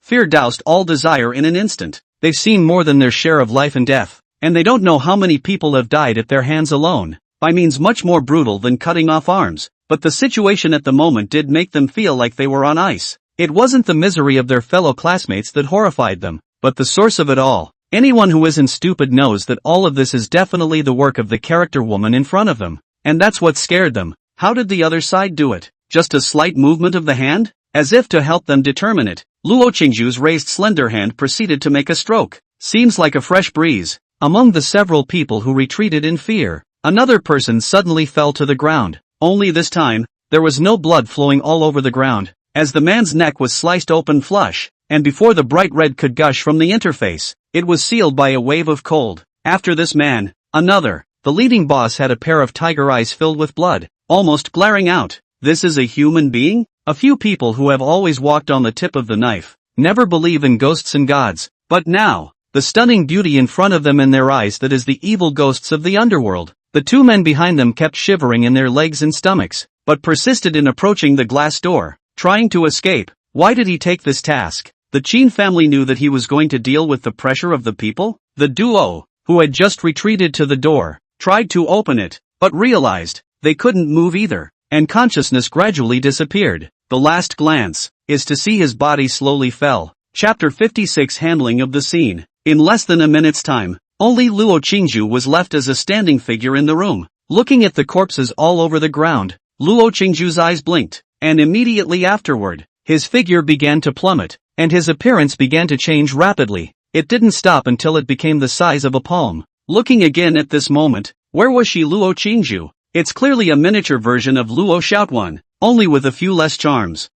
Fear doused all desire in an instant. They've seen more than their share of life and death, and they don't know how many people have died at their hands alone, by means much more brutal than cutting off arms. But the situation at the moment did make them feel like they were on ice. It wasn't the misery of their fellow classmates that horrified them, but the source of it all. Anyone who isn't stupid knows that all of this is definitely the work of the character woman in front of them. And that's what scared them. How did the other side do it? Just a slight movement of the hand? As if to help them determine it, Luo Qingju's raised slender hand proceeded to make a stroke. Seems like a fresh breeze. Among the several people who retreated in fear, another person suddenly fell to the ground. Only this time, there was no blood flowing all over the ground, as the man's neck was sliced open flush, and before the bright red could gush from the interface, it was sealed by a wave of cold. After this man, another. The leading boss had a pair of tiger eyes filled with blood, almost glaring out. This is a human being? A few people who have always walked on the tip of the knife, never believe in ghosts and gods, but now, the stunning beauty in front of them in their eyes that is the evil ghosts of the underworld. The two men behind them kept shivering in their legs and stomachs, but persisted in approaching the glass door, trying to escape. Why did he take this task? The Qin family knew that he was going to deal with the pressure of the people. The duo, who had just retreated to the door, tried to open it, but realized they couldn't move either, and consciousness gradually disappeared. The last glance is to see his body slowly fell. Chapter 56 Handling of the scene. In less than a minute's time, only Luo Qingju was left as a standing figure in the room. Looking at the corpses all over the ground, Luo Qingju's eyes blinked, and immediately afterward, his figure began to plummet, and his appearance began to change rapidly. It didn't stop until it became the size of a palm. Looking again at this moment, where was she, Luo Qingju? It's clearly a miniature version of Luo Xiaotuan, only with a few less charms.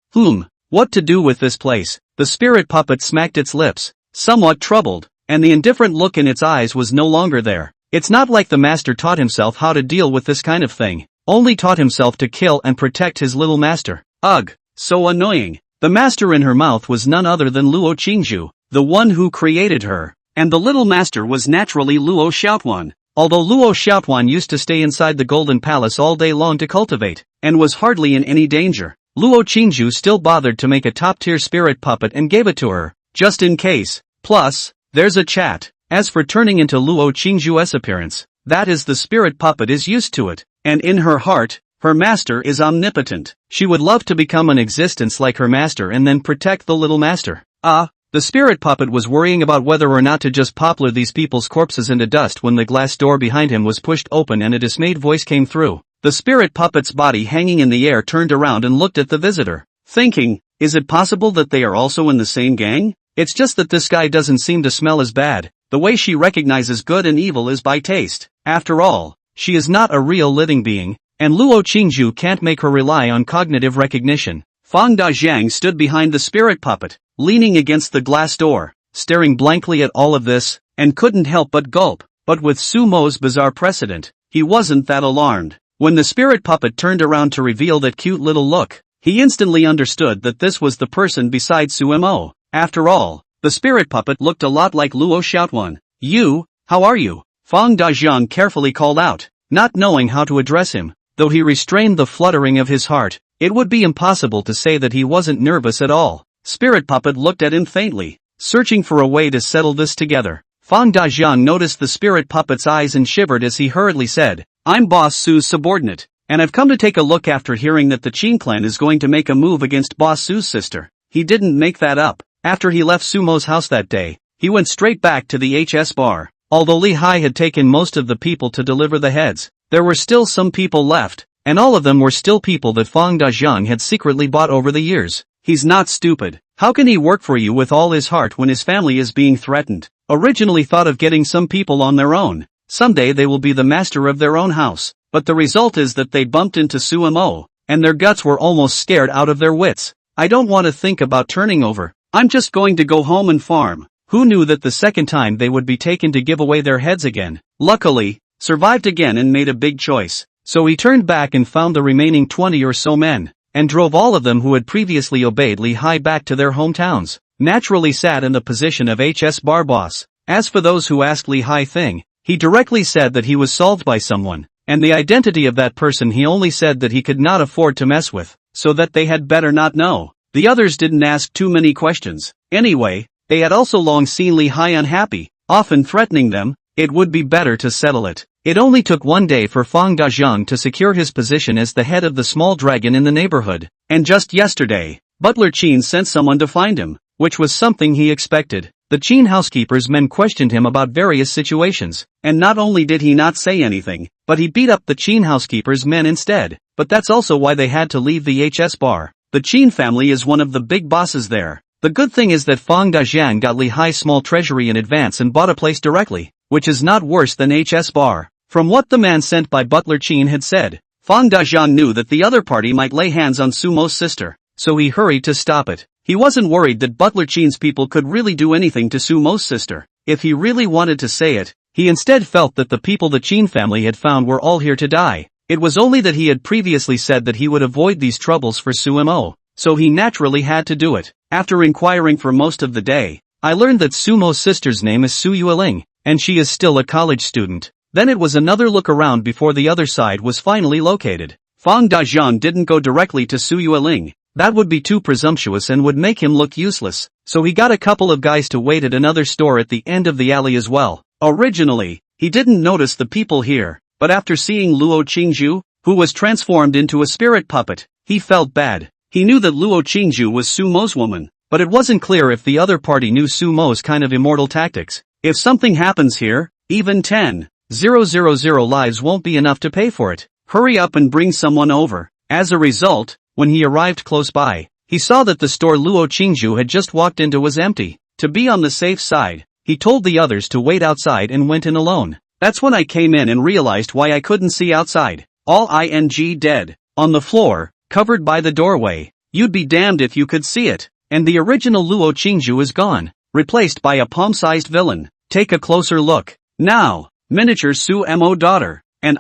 What to do with this place? The spirit puppet smacked its lips, somewhat troubled, and the indifferent look in its eyes was no longer there. It's not like the master taught himself how to deal with this kind of thing, only taught himself to kill and protect his little master. Ugh, so annoying. The master in her mouth was none other than Luo Qingju, the one who created her, and the little master was naturally Luo Xiaotuan. Although Luo Xiaotuan used to stay inside the Golden Palace all day long to cultivate, and was hardly in any danger, Luo Qingju still bothered to make a top-tier spirit puppet and gave it to her, just in case. Plus, there's a chat. As for turning into Luo Qingju's appearance, that is, the spirit puppet is used to it, and in her heart, her master is omnipotent. She would love to become an existence like her master and then protect the little master. The spirit puppet was worrying about whether or not to just poplar these people's corpses into dust when the glass door behind him was pushed open and a dismayed voice came through. The spirit puppet's body hanging in the air turned around and looked at the visitor, thinking, is it possible that they are also in the same gang? It's just that this guy doesn't seem to smell as bad. The way she recognizes good and evil is by taste. After all, she is not a real living being, and Luo Qingju can't make her rely on cognitive recognition. Fang Dajiang stood behind the spirit puppet, leaning against the glass door. staring blankly at all of this, and couldn't help but gulp. But with Sumo's bizarre precedent, he wasn't that alarmed. When the spirit puppet turned around to reveal that cute little look, he instantly understood that this was the person beside Sumo. After all, the spirit puppet looked a lot like Luo Xiaotuan. "You, how are you?" Fang Dajiang carefully called out, not knowing how to address him. Though he restrained the fluttering of his heart, it would be impossible to say that he wasn't nervous at all. Spirit puppet looked at him faintly, searching for a way to settle this together. Fang Dajiang noticed the spirit puppet's eyes and shivered as he hurriedly said, "I'm Boss Su's subordinate, and I've come to take a look after hearing that the Qin clan is going to make a move against Boss Su's sister." He didn't make that up. After he left Sumo's house that day, he went straight back to the HS bar. Although Li Hai had taken most of the people to deliver the heads, there were still some people left, and all of them were still people that Fang Dajiang had secretly bought over the years. He's not stupid. How can he work for you with all his heart when his family is being threatened? Originally thought of getting some people on their own. Someday they will be the master of their own house. But the result is that they bumped into Sumo, and their guts were almost scared out of their wits. "I don't want to think about turning over. I'm just going to go home and farm." Who knew that the second time they would be taken to give away their heads again? Luckily, survived again and made a big choice. So he turned back and found the remaining 20 or so men, and drove all of them who had previously obeyed Li Hai back to their hometowns. Naturally sat in the position of HS bar boss. As for those who asked Li Hai thing, he directly said that he was solved by someone, and the identity of that person he only said that he could not afford to mess with, so that they had better not know. The others didn't ask too many questions. Anyway, they had also long seen Li Hai unhappy, often threatening them. It would be better to settle it. It only took one day for Fang Dajiang to secure his position as the head of the small dragon in the neighborhood, and just yesterday, Butler Qin sent someone to find him, which was something he expected. The Qin housekeeper's men questioned him about various situations, and not only did he not say anything, but he beat up the Qin housekeeper's men instead. But that's also why they had to leave the HS bar. The Qin family is one of the big bosses there. The good thing is that Fang Dajiang got Li Hai's small treasury in advance and bought a place directly, which is not worse than HS bar. From what the man sent by Butler Qin had said, Fang Dajiang knew that the other party might lay hands on Sumo's sister, so he hurried to stop it. He wasn't worried that Butler Qin's people could really do anything to Sumo's sister. If he really wanted to say it, he instead felt that the people the Qin family had found were all here to die. It was only that he had previously said that he would avoid these troubles for Sumo, so he naturally had to do it. After inquiring for most of the day, I learned that Sumo's sister's name is Su Yueling, and she is still a college student. Then it was another look around before the other side was finally located. Fang Dajiang didn't go directly to Su Yueling. That would be too presumptuous and would make him look useless, so he got a couple of guys to wait at another store at the end of the alley as well. Originally, he didn't notice the people here, but after seeing Luo Qingju, who was transformed into a spirit puppet, he felt bad. He knew that Luo Qingju was Sumo's woman, but it wasn't clear if the other party knew Sumo's kind of immortal tactics. If something happens here, even 10,000 lives won't be enough to pay for it. Hurry up and bring someone over. As a result, when he arrived close by, he saw that the store Luo Qingju had just walked into was empty. To be on the safe side, he told the others to wait outside and went in alone. That's when I came in and realized why I couldn't see outside. All dead. On the floor, covered by the doorway. You'd be damned if you could see it. And the original Luo Qingju is gone, replaced by a palm-sized villain. Take a closer look. Now, miniature Su-Mo daughter, an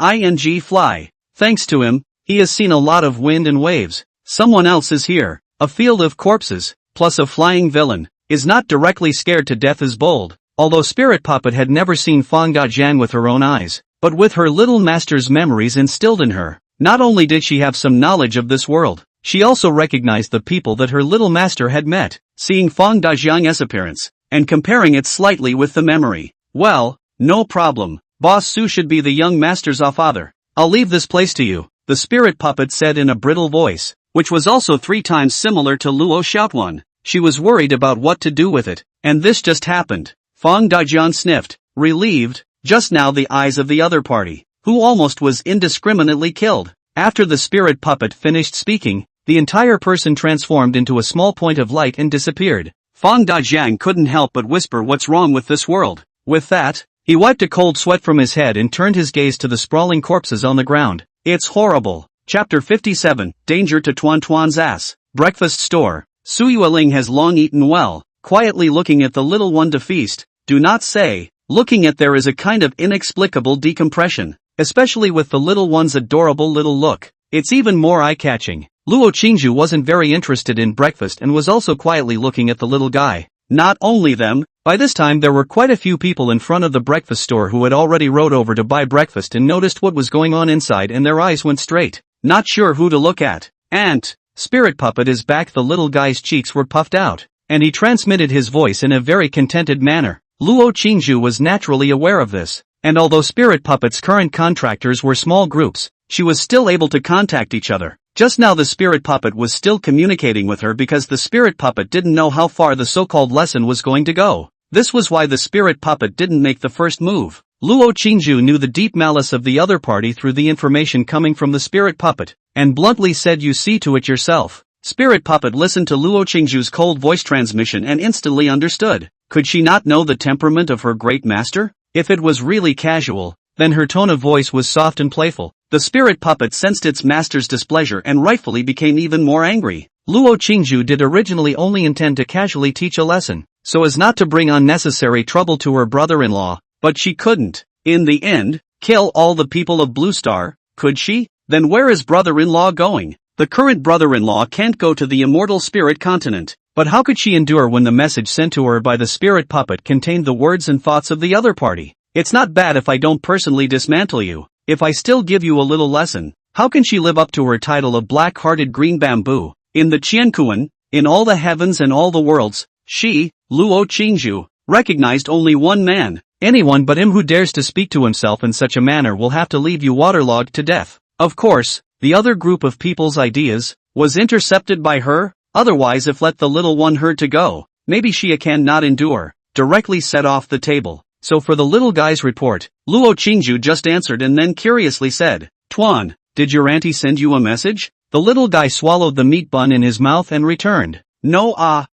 fly. Thanks to him, he has seen a lot of wind and waves. Someone else is here. A field of corpses, plus a flying villain, is not directly scared to death as bold. Although Spirit Puppet had never seen Fang Dajiang with her own eyes, but with her little master's memories instilled in her, not only did she have some knowledge of this world, she also recognized the people that her little master had met. Seeing Fang Dajiang's appearance, and comparing it slightly with the memory. Well, no problem. Boss Su should be the young master's father. I'll leave this place to you, the Spirit Puppet said in a brittle voice, which was also 3 times similar to Luo Xiaotuan. She was worried about what to do with it, and this just happened. Fang Dajiang sniffed, relieved. Just now the eyes of the other party, who almost was indiscriminately killed. After the Spirit Puppet finished speaking, the entire person transformed into a small point of light and disappeared. Fang Dajiang couldn't help but whisper, what's wrong with this world? With that, he wiped a cold sweat from his head and turned his gaze to the sprawling corpses on the ground. It's horrible. Chapter 57, Danger to Tuan Tuan's ass. Breakfast store. Su Yueling has long eaten well, quietly looking at the little one to feast. Do not say. Looking at there is a kind of inexplicable decompression, especially with the little one's adorable little look. It's even more eye-catching. Luo Qingju wasn't very interested in breakfast and was also quietly looking at the little guy. Not only them, by this time there were quite a few people in front of the breakfast store who had already rode over to buy breakfast and noticed what was going on inside, and their eyes went straight. Not sure who to look at. Aunt, Spirit Puppet is back. The little guy's cheeks were puffed out, and he transmitted his voice in a very contented manner. Luo Qingju was naturally aware of this, and although Spirit Puppet's current contractors were small groups, she was still able to contact each other. Just now the Spirit Puppet was still communicating with her because the Spirit Puppet didn't know how far the so-called lesson was going to go. This was why the Spirit Puppet didn't make the first move. Luo Qingju knew the deep malice of the other party through the information coming from the Spirit Puppet, and bluntly said, "You see to it yourself." Spirit Puppet listened to Luo Qingju's cold voice transmission and instantly understood. Could she not know the temperament of her great master? If it was really casual, then her tone of voice was soft and playful. The Spirit Puppet sensed its master's displeasure and rightfully became even more angry. Luo Qingju did originally only intend to casually teach a lesson, so as not to bring unnecessary trouble to her brother-in-law, but she couldn't, in the end, kill all the people of Blue Star, could she? Then where is brother-in-law going? The current brother-in-law can't go to the immortal spirit continent. But how could she endure when the message sent to her by the Spirit Puppet contained the words and thoughts of the other party? It's not bad if I don't personally dismantle you, if I still give you a little lesson. How can she live up to her title of black-hearted green bamboo? In the Qiankuan, in all the heavens and all the worlds, she, Luo Qingju, recognized only one man. Anyone but him who dares to speak to himself in such a manner will have to leave you waterlogged to death. Of course, the other group of people's ideas was intercepted by her. Otherwise, if let the little one her to go, maybe she can not endure, directly set off the table. So for the little guy's report, Luo Qingju just answered and then curiously said, "Tuan, did your auntie send you a message?" The little guy swallowed the meat bun in his mouth and returned, "No,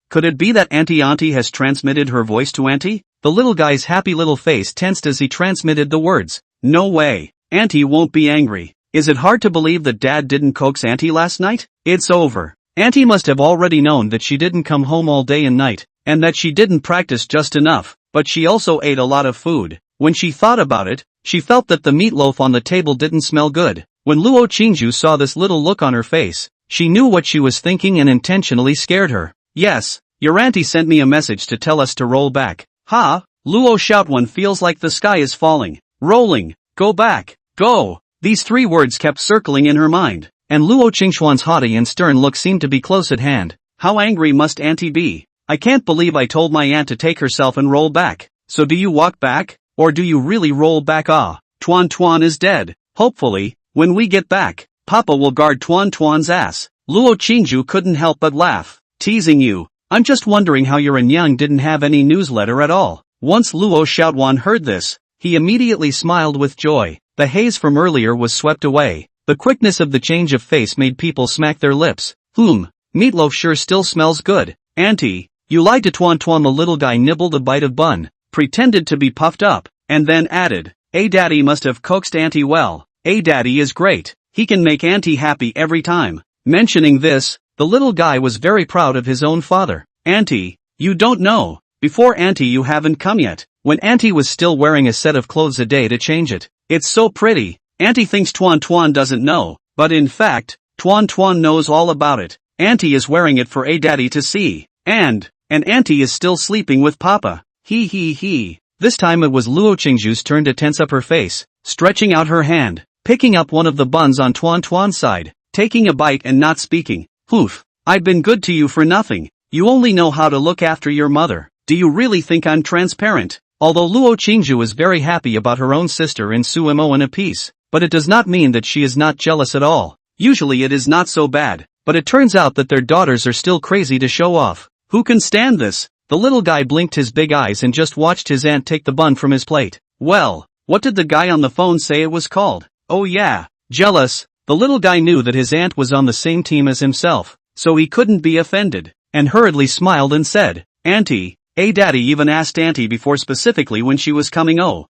could it be that auntie has transmitted her voice to auntie?" The little guy's happy little face tensed as he transmitted the words. "No way, auntie won't be angry. Is it hard to believe that dad didn't coax auntie last night? It's over. Auntie must have already known that she didn't come home all day and night, and that she didn't practice just enough, but she also ate a lot of food. When she thought about it, she felt that the meatloaf on the table didn't smell good." When Luo Qingju saw this little look on her face, she knew what she was thinking and intentionally scared her. "Yes, your auntie sent me a message to tell us to roll back." "Ha!" Luo shout, "One feels like the sky is falling. Rolling, go back, go." These three words kept circling in her mind, and Luo Qingxuan's haughty and stern look seemed to be close at hand. How angry must auntie be? I can't believe I told my aunt to take herself and roll back. So do you walk back? Or do you really roll back? Tuan is dead. Hopefully, when we get back, Papa will guard Tuan's ass. Luo Qingju couldn't help but laugh. "Teasing you. I'm just wondering how your Anyang didn't have any newsletter at all." Once Luo Xiaotuan heard this, he immediately smiled with joy. The haze from earlier was swept away. The quickness of the change of face made people smack their lips. Meatloaf sure still smells good. "Auntie, you lied to Tuan." The little guy nibbled a bite of bun, pretended to be puffed up, and then added, Daddy must have coaxed auntie well. Daddy is great. He can make auntie happy every time." Mentioning this, the little guy was very proud of his own father. "Auntie, you don't know. Before auntie you haven't come yet. When auntie was still wearing a set of clothes a day to change it. It's so pretty. Auntie thinks Tuan doesn't know, but in fact, Tuan knows all about it. Auntie is wearing it for Daddy to see. And auntie is still sleeping with Papa. He. This time it was Luo Qingju's turn to tense up her face, stretching out her hand, picking up one of the buns on Tuan's side, taking a bite and not speaking. I've been good to you for nothing. You only know how to look after your mother. Do you really think I'm transparent?" Although Luo Qingju is very happy about her own sister in Suimo in a piece, but it does not mean that she is not jealous at all. Usually it is not so bad, but it turns out that their daughters are still crazy to show off. Who can stand this? The little guy blinked his big eyes and just watched his aunt take the bun from his plate. Well, what did the guy on the phone say it was called? Oh yeah, jealous. The little guy knew that his aunt was on the same team as himself, so he couldn't be offended, and hurriedly smiled and said, "Auntie, Daddy even asked auntie before specifically when she was coming." Luo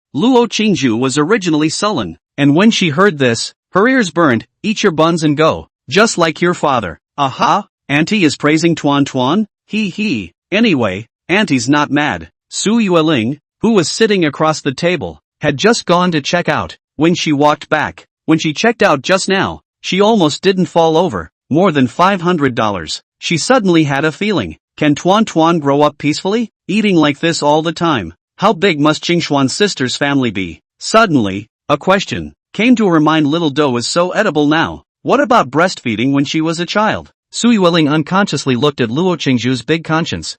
Qingju was originally sullen, and when she heard this, her ears burned. "Eat your buns and go, just like your father." Aha, auntie is praising Tuan? He. Anyway, Auntie's not mad. Su Yueling, who was sitting across the table, had just gone to check out. When she walked back, when she checked out just now, she almost didn't fall over. More than $500. She suddenly had a feeling. Can Tuan Tuan grow up peacefully, eating like this all the time? How big must Qingshuan's sister's family be? Suddenly, a question came to her mind. Little dough is so edible now. What about breastfeeding when she was a child? Su Yueling unconsciously looked at Luo Qingzhu's big conscience.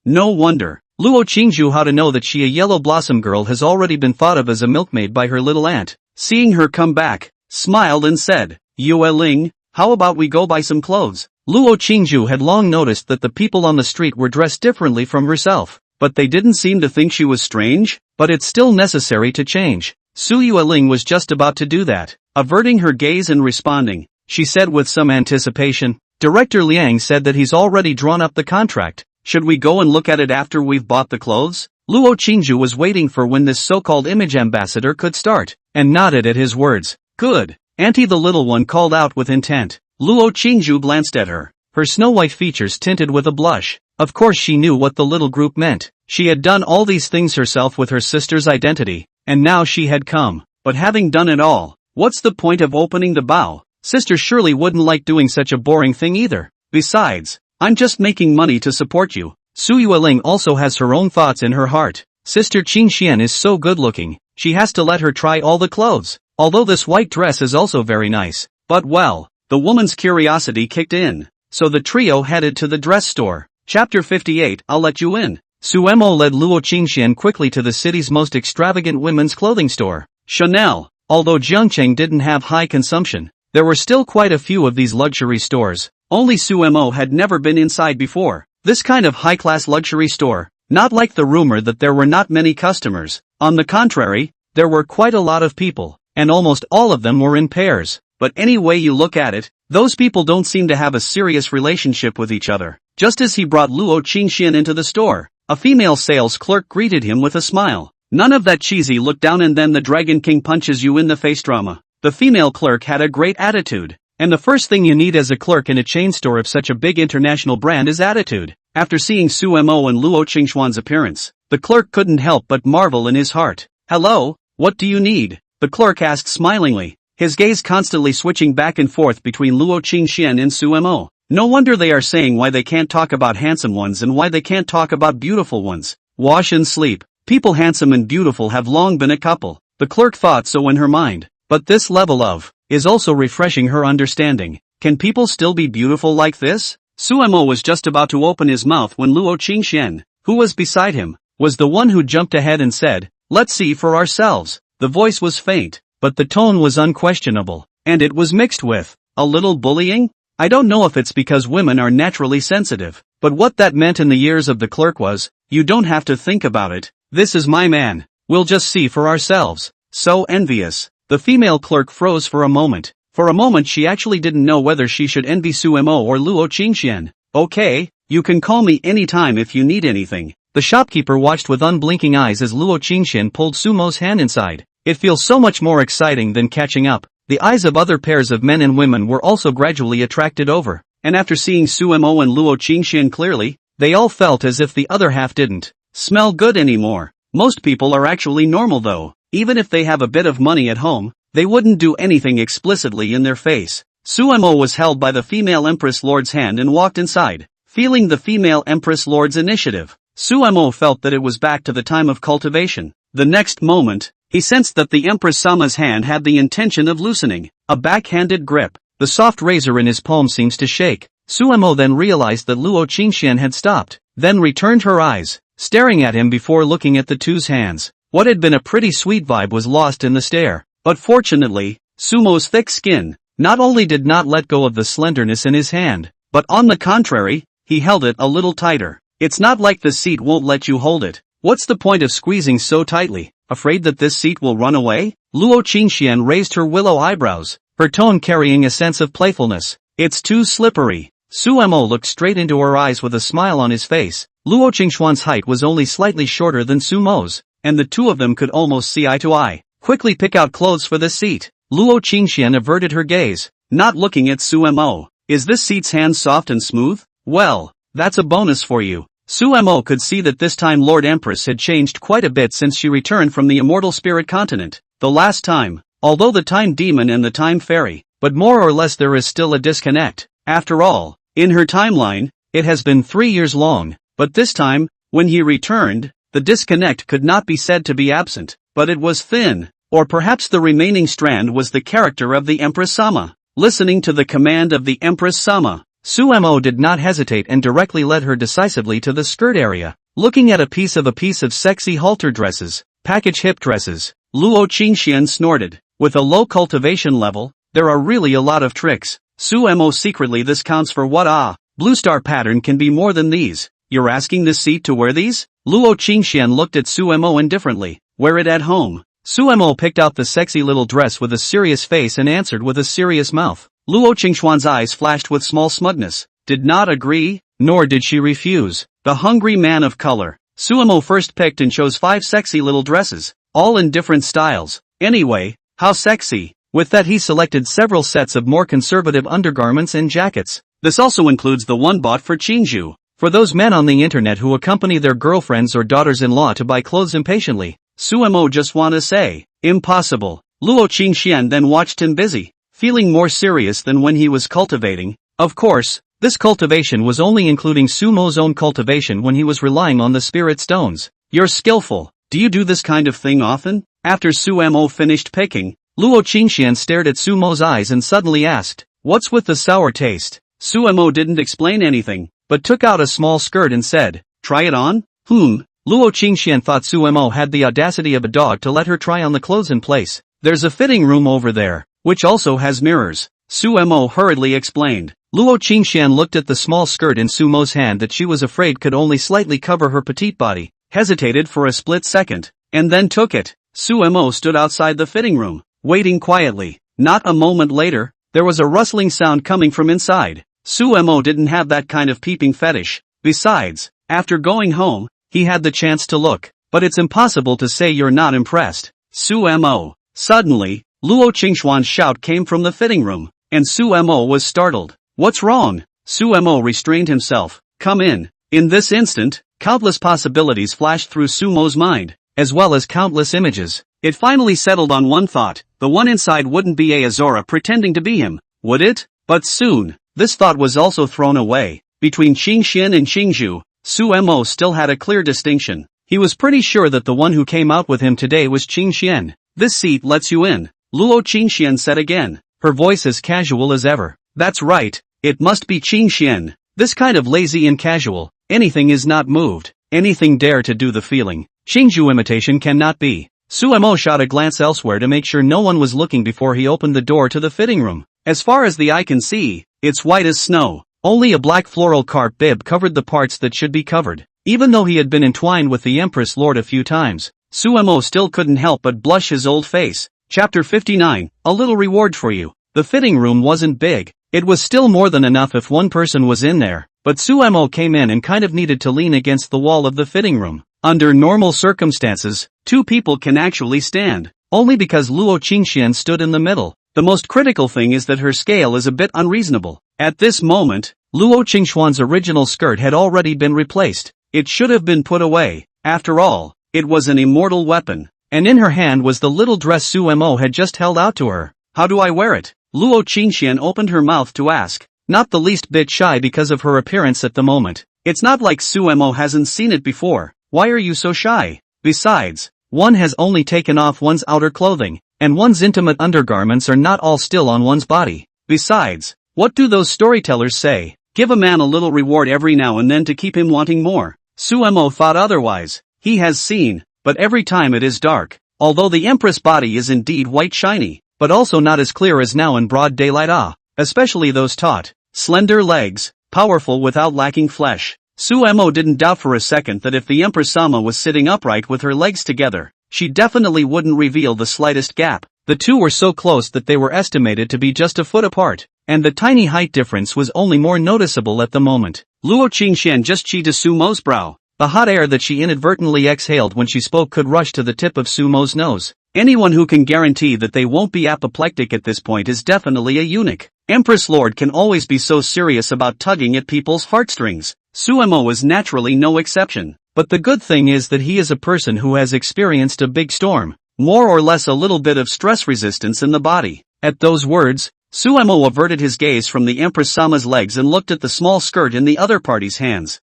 No wonder. Luo Qingzhu how to know that she a yellow blossom girl has already been thought of as a milkmaid by her little aunt. Seeing her come back, smiled and said, Yueling, how about we go buy some clothes? Luo Qingzhu had long noticed that the people on the street were dressed differently from herself, but they didn't seem to think she was strange. But it's still necessary to change. Su Yueling was just about to do that. Averting her gaze and responding, she said with some anticipation, Director Liang said that he's already drawn up the contract. Should we go and look at it after we've bought the clothes? Luo Qingzhu was waiting for when this so-called image ambassador could start, and nodded at his words. Good. Auntie the little one called out with intent. Luo Qingzhu glanced at her. Her snow-white features tinted with a blush. Of course she knew what the little group meant. She had done all these things herself with her sister's identity, and now she had come. But having done it all, what's the point of opening the bao? Sister surely wouldn't like doing such a boring thing either. Besides, I'm just making money to support you. Su Yueling also has her own thoughts in her heart. Sister Qin Xian is so good looking, she has to let her try all the clothes. Although this white dress is also very nice. But well, the woman's curiosity kicked in. So the trio headed to the dress store. Chapter 58, I'll let you in. Suemo led Luo Qingxian quickly to the city's most extravagant women's clothing store, Chanel. Although Jiangcheng didn't have high consumption, there were still quite a few of these luxury stores. Only Suemo had never been inside before. This kind of high-class luxury store, not like the rumor that there were not many customers. On the contrary, there were quite a lot of people, and almost all of them were in pairs. But any way you look at it, those people don't seem to have a serious relationship with each other. Just as he brought Luo Qingxian into the store, a female sales clerk greeted him with a smile. None of that cheesy look down and then the Dragon King punches you in the face drama. The female clerk had a great attitude. And the first thing you need as a clerk in a chain store of such a big international brand is attitude. After seeing Suemo and Luo Qingxuan's appearance, the clerk couldn't help but marvel in his heart. Hello, what do you need? The clerk asked smilingly, his gaze constantly switching back and forth between Luo Qingxian and Suemo. No wonder they are saying why they can't talk about handsome ones and why they can't talk about beautiful ones. Wash and sleep. People handsome and beautiful have long been a couple. The clerk thought so in her mind. But this level of is also refreshing her understanding. Can people still be beautiful like this? Suemo was just about to open his mouth when Luo Qingxian, who was beside him, was the one who jumped ahead and said, let's see for ourselves. The voice was faint, but the tone was unquestionable, and it was mixed with a little bullying. I don't know if it's because women are naturally sensitive, but what that meant in the ears of the clerk was, you don't have to think about it. This is my man. We'll just see for ourselves. So envious. The female clerk froze for a moment. For a moment she actually didn't know whether she should envy Suemo or Luo Qingxian. Okay, you can call me anytime if you need anything. The shopkeeper watched with unblinking eyes as Luo Qingxian pulled Sumo's hand inside. It feels so much more exciting than catching up. The eyes of other pairs of men and women were also gradually attracted over, and after seeing Suemo and Luo Qingxian clearly, they all felt as if the other half didn't smell good anymore. Most people are actually normal though. Even if they have a bit of money at home, they wouldn't do anything explicitly in their face. Suemo was held by the female Empress Lord's hand and walked inside. Feeling the female Empress Lord's initiative, Suemo felt that it was back to the time of cultivation. The next moment, he sensed that the Empress Sama's hand had the intention of loosening. A backhanded grip. The soft razor in his palm seems to shake. Suemo then realized that Luo Qingxian had stopped, then returned her eyes, staring at him before looking at the two's hands. What had been a pretty sweet vibe was lost in the stare. But fortunately, Sumo's thick skin not only did not let go of the slenderness in his hand, but on the contrary, he held it a little tighter. It's not like the seat won't let you hold it. What's the point of squeezing so tightly? Afraid that this seat will run away? Luo Qingxian raised her willow eyebrows, her tone carrying a sense of playfulness. It's too slippery. Suemo looked straight into her eyes with a smile on his face. Luo Qingxuan's height was only slightly shorter than Sumo's, and the two of them could almost see eye to eye. Quickly pick out clothes for this seat. Luo Qingxian averted her gaze, not looking at Suemo. Is this seat's hand soft and smooth? Well, that's a bonus for you. Sumo could see that this time Lord Empress had changed quite a bit since she returned from the immortal spirit continent. The last time, although the time demon and the time fairy, but more or less there is still a disconnect. After all, in her timeline, it has been 3 years long, but this time, when he returned, the disconnect could not be said to be absent, but it was thin, or perhaps the remaining strand was the character of the Empress Sama. Listening to the command of the Empress Sama, Sumo did not hesitate and directly led her decisively to the skirt area. Looking at a piece of sexy halter dresses, package hip dresses, Luo Qingxian snorted. With a low cultivation level, there are really a lot of tricks. Sumo secretly this counts for what? Blue star pattern can be more than these. You're asking this seat to wear these? Luo Qingxian looked at Sumo indifferently. Wear it at home. Sumo picked out the sexy little dress with a serious face and answered with a serious mouth. Luo Qingxuan's eyes flashed with small smugness. Did not agree, nor did she refuse. The hungry man of color. Sumo first picked and chose 5 sexy little dresses, all in different styles. Anyway, how sexy. With that he selected several sets of more conservative undergarments and jackets. This also includes the one bought for Qingju. For those men on the internet who accompany their girlfriends or daughters-in-law to buy clothes impatiently, Sumo just wanna say, impossible. Luo Qingxian then watched him busy, feeling more serious than when he was cultivating. Of course, this cultivation was only including Sumo's own cultivation when he was relying on the spirit stones. You're skillful. Do you do this kind of thing often? After Sumo finished picking, Luo Qingxian stared at Sumo's eyes and suddenly asked, what's with the sour taste? Sumo didn't explain anything, but took out a small skirt and said, try it on? Luo Qingxian thought Sumo had the audacity of a dog to let her try on the clothes in place. There's a fitting room over there, which also has mirrors. Sumo hurriedly explained. Luo Qingxian looked at the small skirt in Sumo's hand that she was afraid could only slightly cover her petite body, hesitated for a split second, and then took it. Sumo stood outside the fitting room, waiting quietly. Not a moment later, there was a rustling sound coming from inside. Sumo didn't have that kind of peeping fetish. Besides, after going home, he had the chance to look, but it's impossible to say you're not impressed. Sumo. Suddenly, Luo Qingxuan's shout came from the fitting room, and Sumo was startled. What's wrong? Sumo restrained himself. Come in. In this instant, countless possibilities flashed through Sumo's mind, as well as countless images. It finally settled on one thought. The one inside wouldn't be Azora pretending to be him, would it? But soon, this thought was also thrown away. Between Qingxian and Qingju, Sumo still had a clear distinction. He was pretty sure that the one who came out with him today was Qingxian. This seat lets you in, Luo Qingxian said again, her voice as casual as ever. That's right, it must be Qingxian. This kind of lazy and casual, anything is not moved, anything dare to do the feeling. Qingju imitation cannot be. Sumo shot a glance elsewhere to make sure no one was looking before he opened the door to the fitting room. As far as the eye can see, it's white as snow. Only a black floral carp bib covered the parts that should be covered. Even though he had been entwined with the Empress Lord a few times, Sumo still couldn't help but blush his old face. Chapter 59, a little reward for you. The fitting room wasn't big. It was still more than enough if one person was in there, but Sumo came in and kind of needed to lean against the wall of the fitting room. Under normal circumstances, 2 people can actually stand, only because Luo Qingxian stood in the middle. The most critical thing is that her scale is a bit unreasonable. At this moment, Luo Qingxuan's original skirt had already been replaced. It should have been put away. After all, it was an immortal weapon, and in her hand was the little dress Sumo had just held out to her. How do I wear it? Luo Qingxian opened her mouth to ask, not the least bit shy because of her appearance at the moment. It's not like Sumo hasn't seen it before. Why are you so shy? Besides, one has only taken off one's outer clothing, and one's intimate undergarments are not all still on one's body. Besides, what do those storytellers say? Give a man a little reward every now and then to keep him wanting more. Sumo thought otherwise. He has seen, but every time it is dark. Although the Empress body is indeed white shiny, but also not as clear as now in broad daylight. Especially those taut, slender legs, powerful without lacking flesh. Sumo didn't doubt for a second that if the Empress Sama was sitting upright with her legs together, she definitely wouldn't reveal the slightest gap. The two were so close that they were estimated to be just a foot apart, and the tiny height difference was only more noticeable at the moment. Luo Qingxian just chi to Sumo's brow. The hot air that she inadvertently exhaled when she spoke could rush to the tip of Sumo's nose. Anyone who can guarantee that they won't be apoplectic at this point is definitely a eunuch. Empress Lord can always be so serious about tugging at people's heartstrings. Suemo is naturally no exception. But the good thing is that he is a person who has experienced a big storm, more or less a little bit of stress resistance in the body. At those words, Suemo averted his gaze from the Empress Sama's legs and looked at the small skirt in the other party's hands.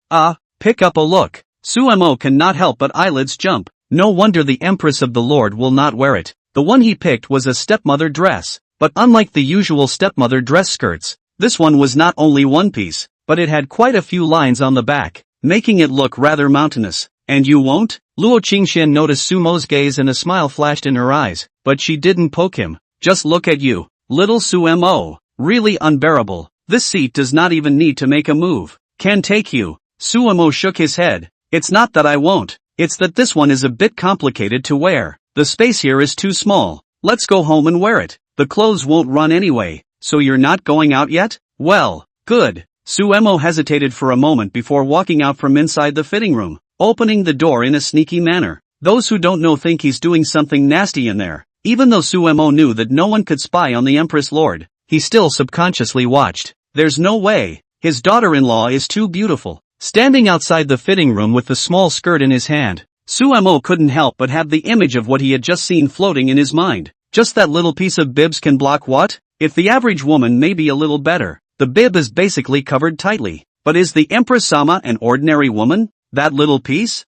Pick up a look. Suemo cannot help but eyelids jump. No wonder the Empress of the Lord will not wear it. The one he picked was a stepmother dress. But unlike the usual stepmother dress skirts, this one was not only one piece, but it had quite a few lines on the back, making it look rather mountainous. And you won't? Luo Qingxian noticed Sumo's gaze and a smile flashed in her eyes, but she didn't poke him. Just look at you, little Suemo. Really unbearable. This seat does not even need to make a move. Can take you. Suemo shook his head. It's not that I won't. It's that this one is a bit complicated to wear. The space here is too small. Let's go home and wear it. The clothes won't run anyway. So you're not going out yet? Well, good. Suemo hesitated for a moment before walking out from inside the fitting room, opening the door in a sneaky manner. Those who don't know think he's doing something nasty in there. Even though Suemo knew that no one could spy on the Empress Lord, he still subconsciously watched. There's no way. His daughter-in-law is too beautiful. Standing outside the fitting room with the small skirt in his hand, Suemo couldn't help but have the image of what he had just seen floating in his mind. Just that little piece of bibs can block what? If the average woman may be a little better, the bib is basically covered tightly. But is the Empress Sama an ordinary woman? That little piece?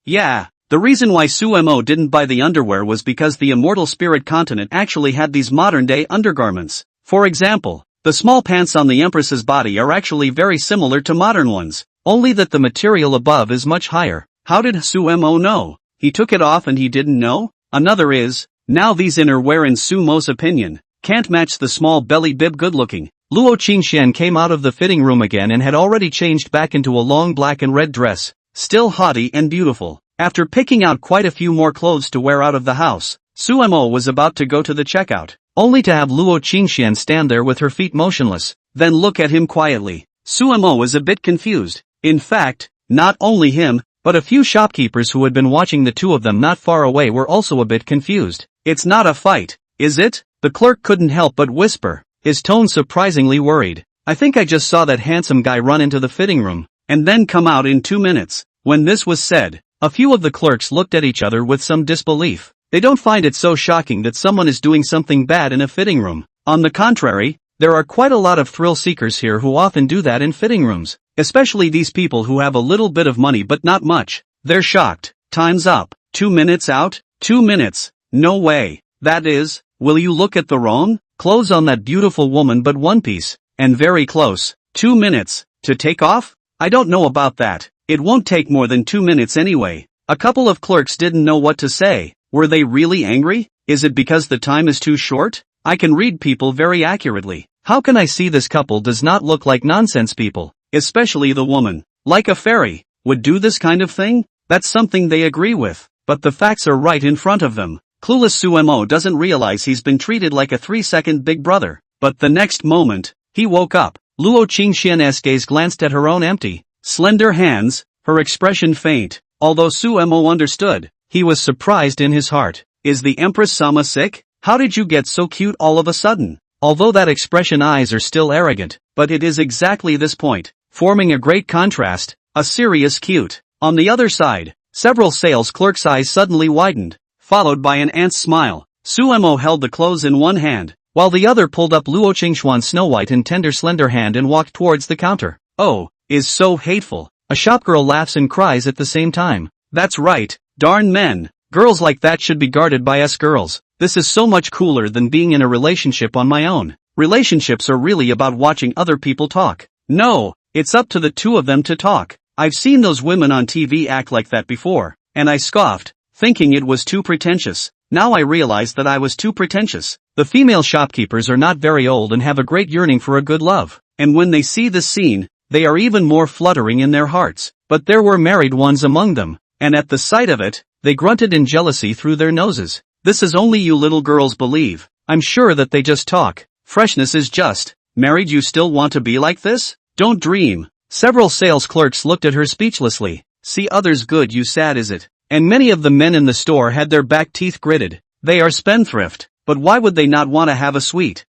Yeah. The reason why Suemo didn't buy the underwear was because the immortal spirit continent actually had these modern-day undergarments. For example, the small pants on the Empress's body are actually very similar to modern ones, only that the material above is much higher. How did Suemo know? He took it off and he didn't know? Another is, now these innerwear in Sumo's opinion, can't match the small belly bib good-looking. Luo Qingxian came out of the fitting room again and had already changed back into a long black and red dress, still haughty and beautiful. After picking out quite a few more clothes to wear out of the house, Suemo was about to go to the checkout, only to have Luo Qingxian stand there with her feet motionless, then look at him quietly. Suemo was a bit confused. In fact, not only him, but a few shopkeepers who had been watching the two of them not far away were also a bit confused. It's not a fight, is it? The clerk couldn't help but whisper, his tone surprisingly worried. I think I just saw that handsome guy run into the fitting room, and then come out in 2 minutes. When this was said, a few of the clerks looked at each other with some disbelief. They don't find it so shocking that someone is doing something bad in a fitting room. On the contrary, there are quite a lot of thrill seekers here who often do that in fitting rooms, especially these people who have a little bit of money but not much. They're shocked. Time's up. 2 minutes out? 2 minutes. No way. That is, will you look at the wrong clothes on that beautiful woman but one piece, and very close. 2 minutes. To take off? I don't know about that. It won't take more than 2 minutes anyway. A couple of clerks didn't know what to say. Were they really angry? Is it because the time is too short? I can read people very accurately. How can I see this couple does not look like nonsense people, especially the woman, like a fairy, would do this kind of thing? That's something they agree with, but the facts are right in front of them. Clueless Suemo doesn't realize he's been treated like a 3-second big brother, but the next moment, he woke up. Luo Qingxian's gaze glanced at her own empty, slender hands, her expression faint. Although Suemo understood, he was surprised in his heart. Is the Empress Sama sick? How did you get so cute all of a sudden? Although that expression eyes are still arrogant, but it is exactly this point, forming a great contrast, a serious cute. On the other side, several sales clerks' eyes suddenly widened, followed by an ant's smile. Suemo held the clothes in one hand, while the other pulled up Luo Qingxuan's snow-white and tender slender hand and walked towards the counter. Oh, is so hateful. A shopgirl laughs and cries at the same time. That's right, darn men. Girls like that should be guarded by us girls. This is so much cooler than being in a relationship on my own. Relationships are really about watching other people talk. No, it's up to the two of them to talk. I've seen those women on TV act like that before, and I scoffed, thinking it was too pretentious. Now I realize that I was too pretentious. The female shopkeepers are not very old and have a great yearning for a good love, and when they see this scene, they are even more fluttering in their hearts. But there were married ones among them, and at the sight of it, they grunted in jealousy through their noses. This is only you little girls believe. I'm sure that they just talk. Freshness is just. Married, you still want to be like this? Don't dream. Several sales clerks looked at her speechlessly. See others good, you sad is it? And many of the men in the store had their back teeth gritted. They are spendthrift, but why would they not want to have a sweet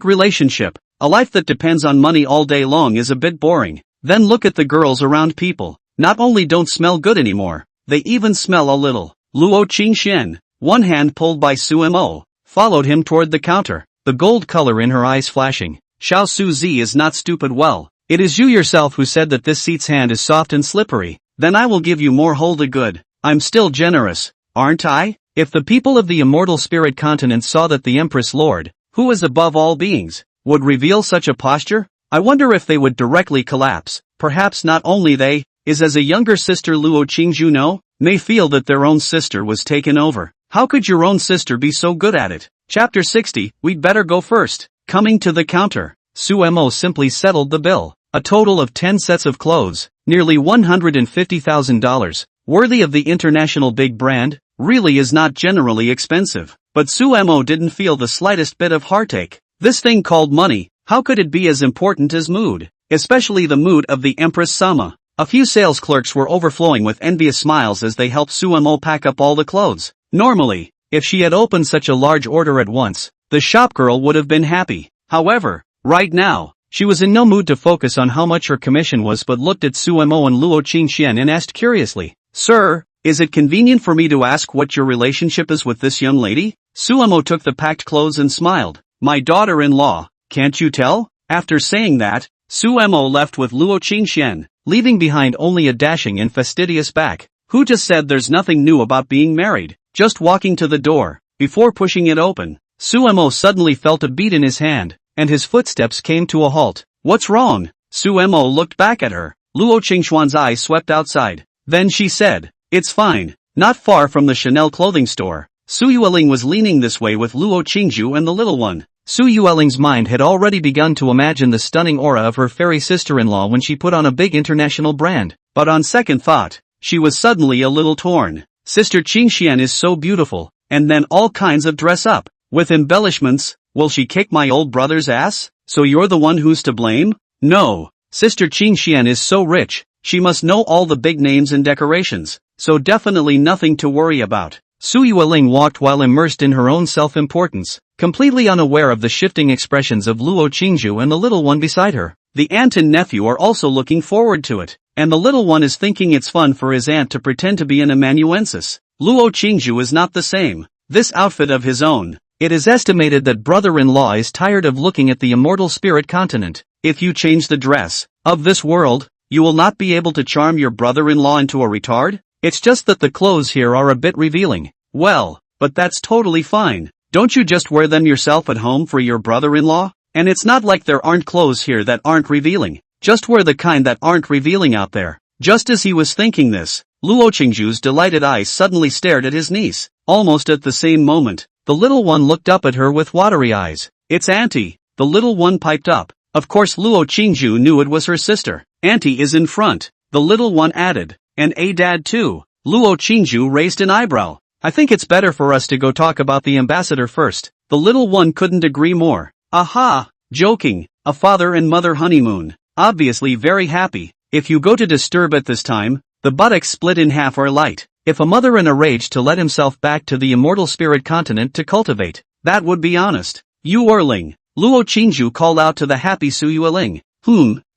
relationship? A life that depends on money all day long is a bit boring. Then look at the girls around people. Not only don't smell good anymore, they even smell a little. Luo Qingxian, one hand pulled by Sumo, followed him toward the counter, the gold color in her eyes flashing. Xiao Suzi is not stupid. Well, it is you yourself who said that this seat's hand is soft and slippery. Then I will give you more. Hold a good. I'm still generous, aren't I? If the people of the immortal spirit continent saw that the Empress Lord, who is above all beings, would reveal such a posture, I wonder if they would directly collapse. Perhaps not only they, is as a younger sister Luo Qingju may feel that their own sister was taken over. How could your own sister be so good at it? Chapter 60, we'd better go first. Coming to the counter, Sumo simply settled the bill. A total of 10 sets of clothes, nearly $150,000, worthy of the international big brand, really is not generally expensive. But Sumo didn't feel the slightest bit of heartache. This thing called money, how could it be as important as mood? Especially the mood of the Empress Sama. A few sales clerks were overflowing with envious smiles as they helped Sumo pack up all the clothes. Normally, if she had opened such a large order at once, the shopgirl would have been happy. However, right now, she was in no mood to focus on how much her commission was but looked at Sumo and Luo Qingxian and asked curiously, "Sir, is it convenient for me to ask what your relationship is with this young lady?" Sumo took the packed clothes and smiled. "My daughter-in-law, can't you tell?" After saying that, Sumo left with Luo Qingxian, leaving behind only a dashing and fastidious back. Who just said there's nothing new about being married? Just walking to the door, before pushing it open, Sumo suddenly felt a beat in his hand, and his footsteps came to a halt. "What's wrong?" Sumo looked back at her. Luo Qingxuan's eyes swept outside. Then she said, "It's fine." Not far from the Chanel clothing store, Su Yueling was leaning this way with Luo Qingju and the little one. Su Yueling's mind had already begun to imagine the stunning aura of her fairy sister-in-law when she put on a big international brand. But on second thought, she was suddenly a little torn. Sister Qingxian is so beautiful, and then all kinds of dress up, with embellishments. Will she kick my old brother's ass? So you're the one who's to blame? No. Sister Qingxian is so rich, she must know all the big names and decorations, so definitely nothing to worry about. Su Yueling walked while immersed in her own self-importance, completely unaware of the shifting expressions of Luo Qingju and the little one beside her. The aunt and nephew are also looking forward to it, and the little one is thinking it's fun for his aunt to pretend to be an amanuensis. Luo Qingju is not the same. This outfit of his own. It is estimated that brother-in-law is tired of looking at the immortal spirit continent. If you change the dress of this world, you will not be able to charm your brother-in-law into a retard? It's just that the clothes here are a bit revealing. Well, but that's totally fine. Don't you just wear them yourself at home for your brother-in-law? And it's not like there aren't clothes here that aren't revealing. Just wear the kind that aren't revealing out there. Just as he was thinking this, Luo Qingju's delighted eyes suddenly stared at his niece. Almost at the same moment, the little one looked up at her with watery eyes. "It's Auntie," the little one piped up. Of course Luo Qingju knew it was her sister. "Auntie is in front," the little one added. "And Dad too." Luo Qingju raised an eyebrow. "I think it's better for us to go talk about the ambassador first." The little one couldn't agree more. Aha! Joking, a father and mother honeymoon. Obviously very happy. If you go to disturb at this time, the buttocks split in half are light. If a mother in a rage to let himself back to the immortal spirit continent to cultivate, that would be honest. "You Erling," Luo Qingju called out to the happy Su Yueling.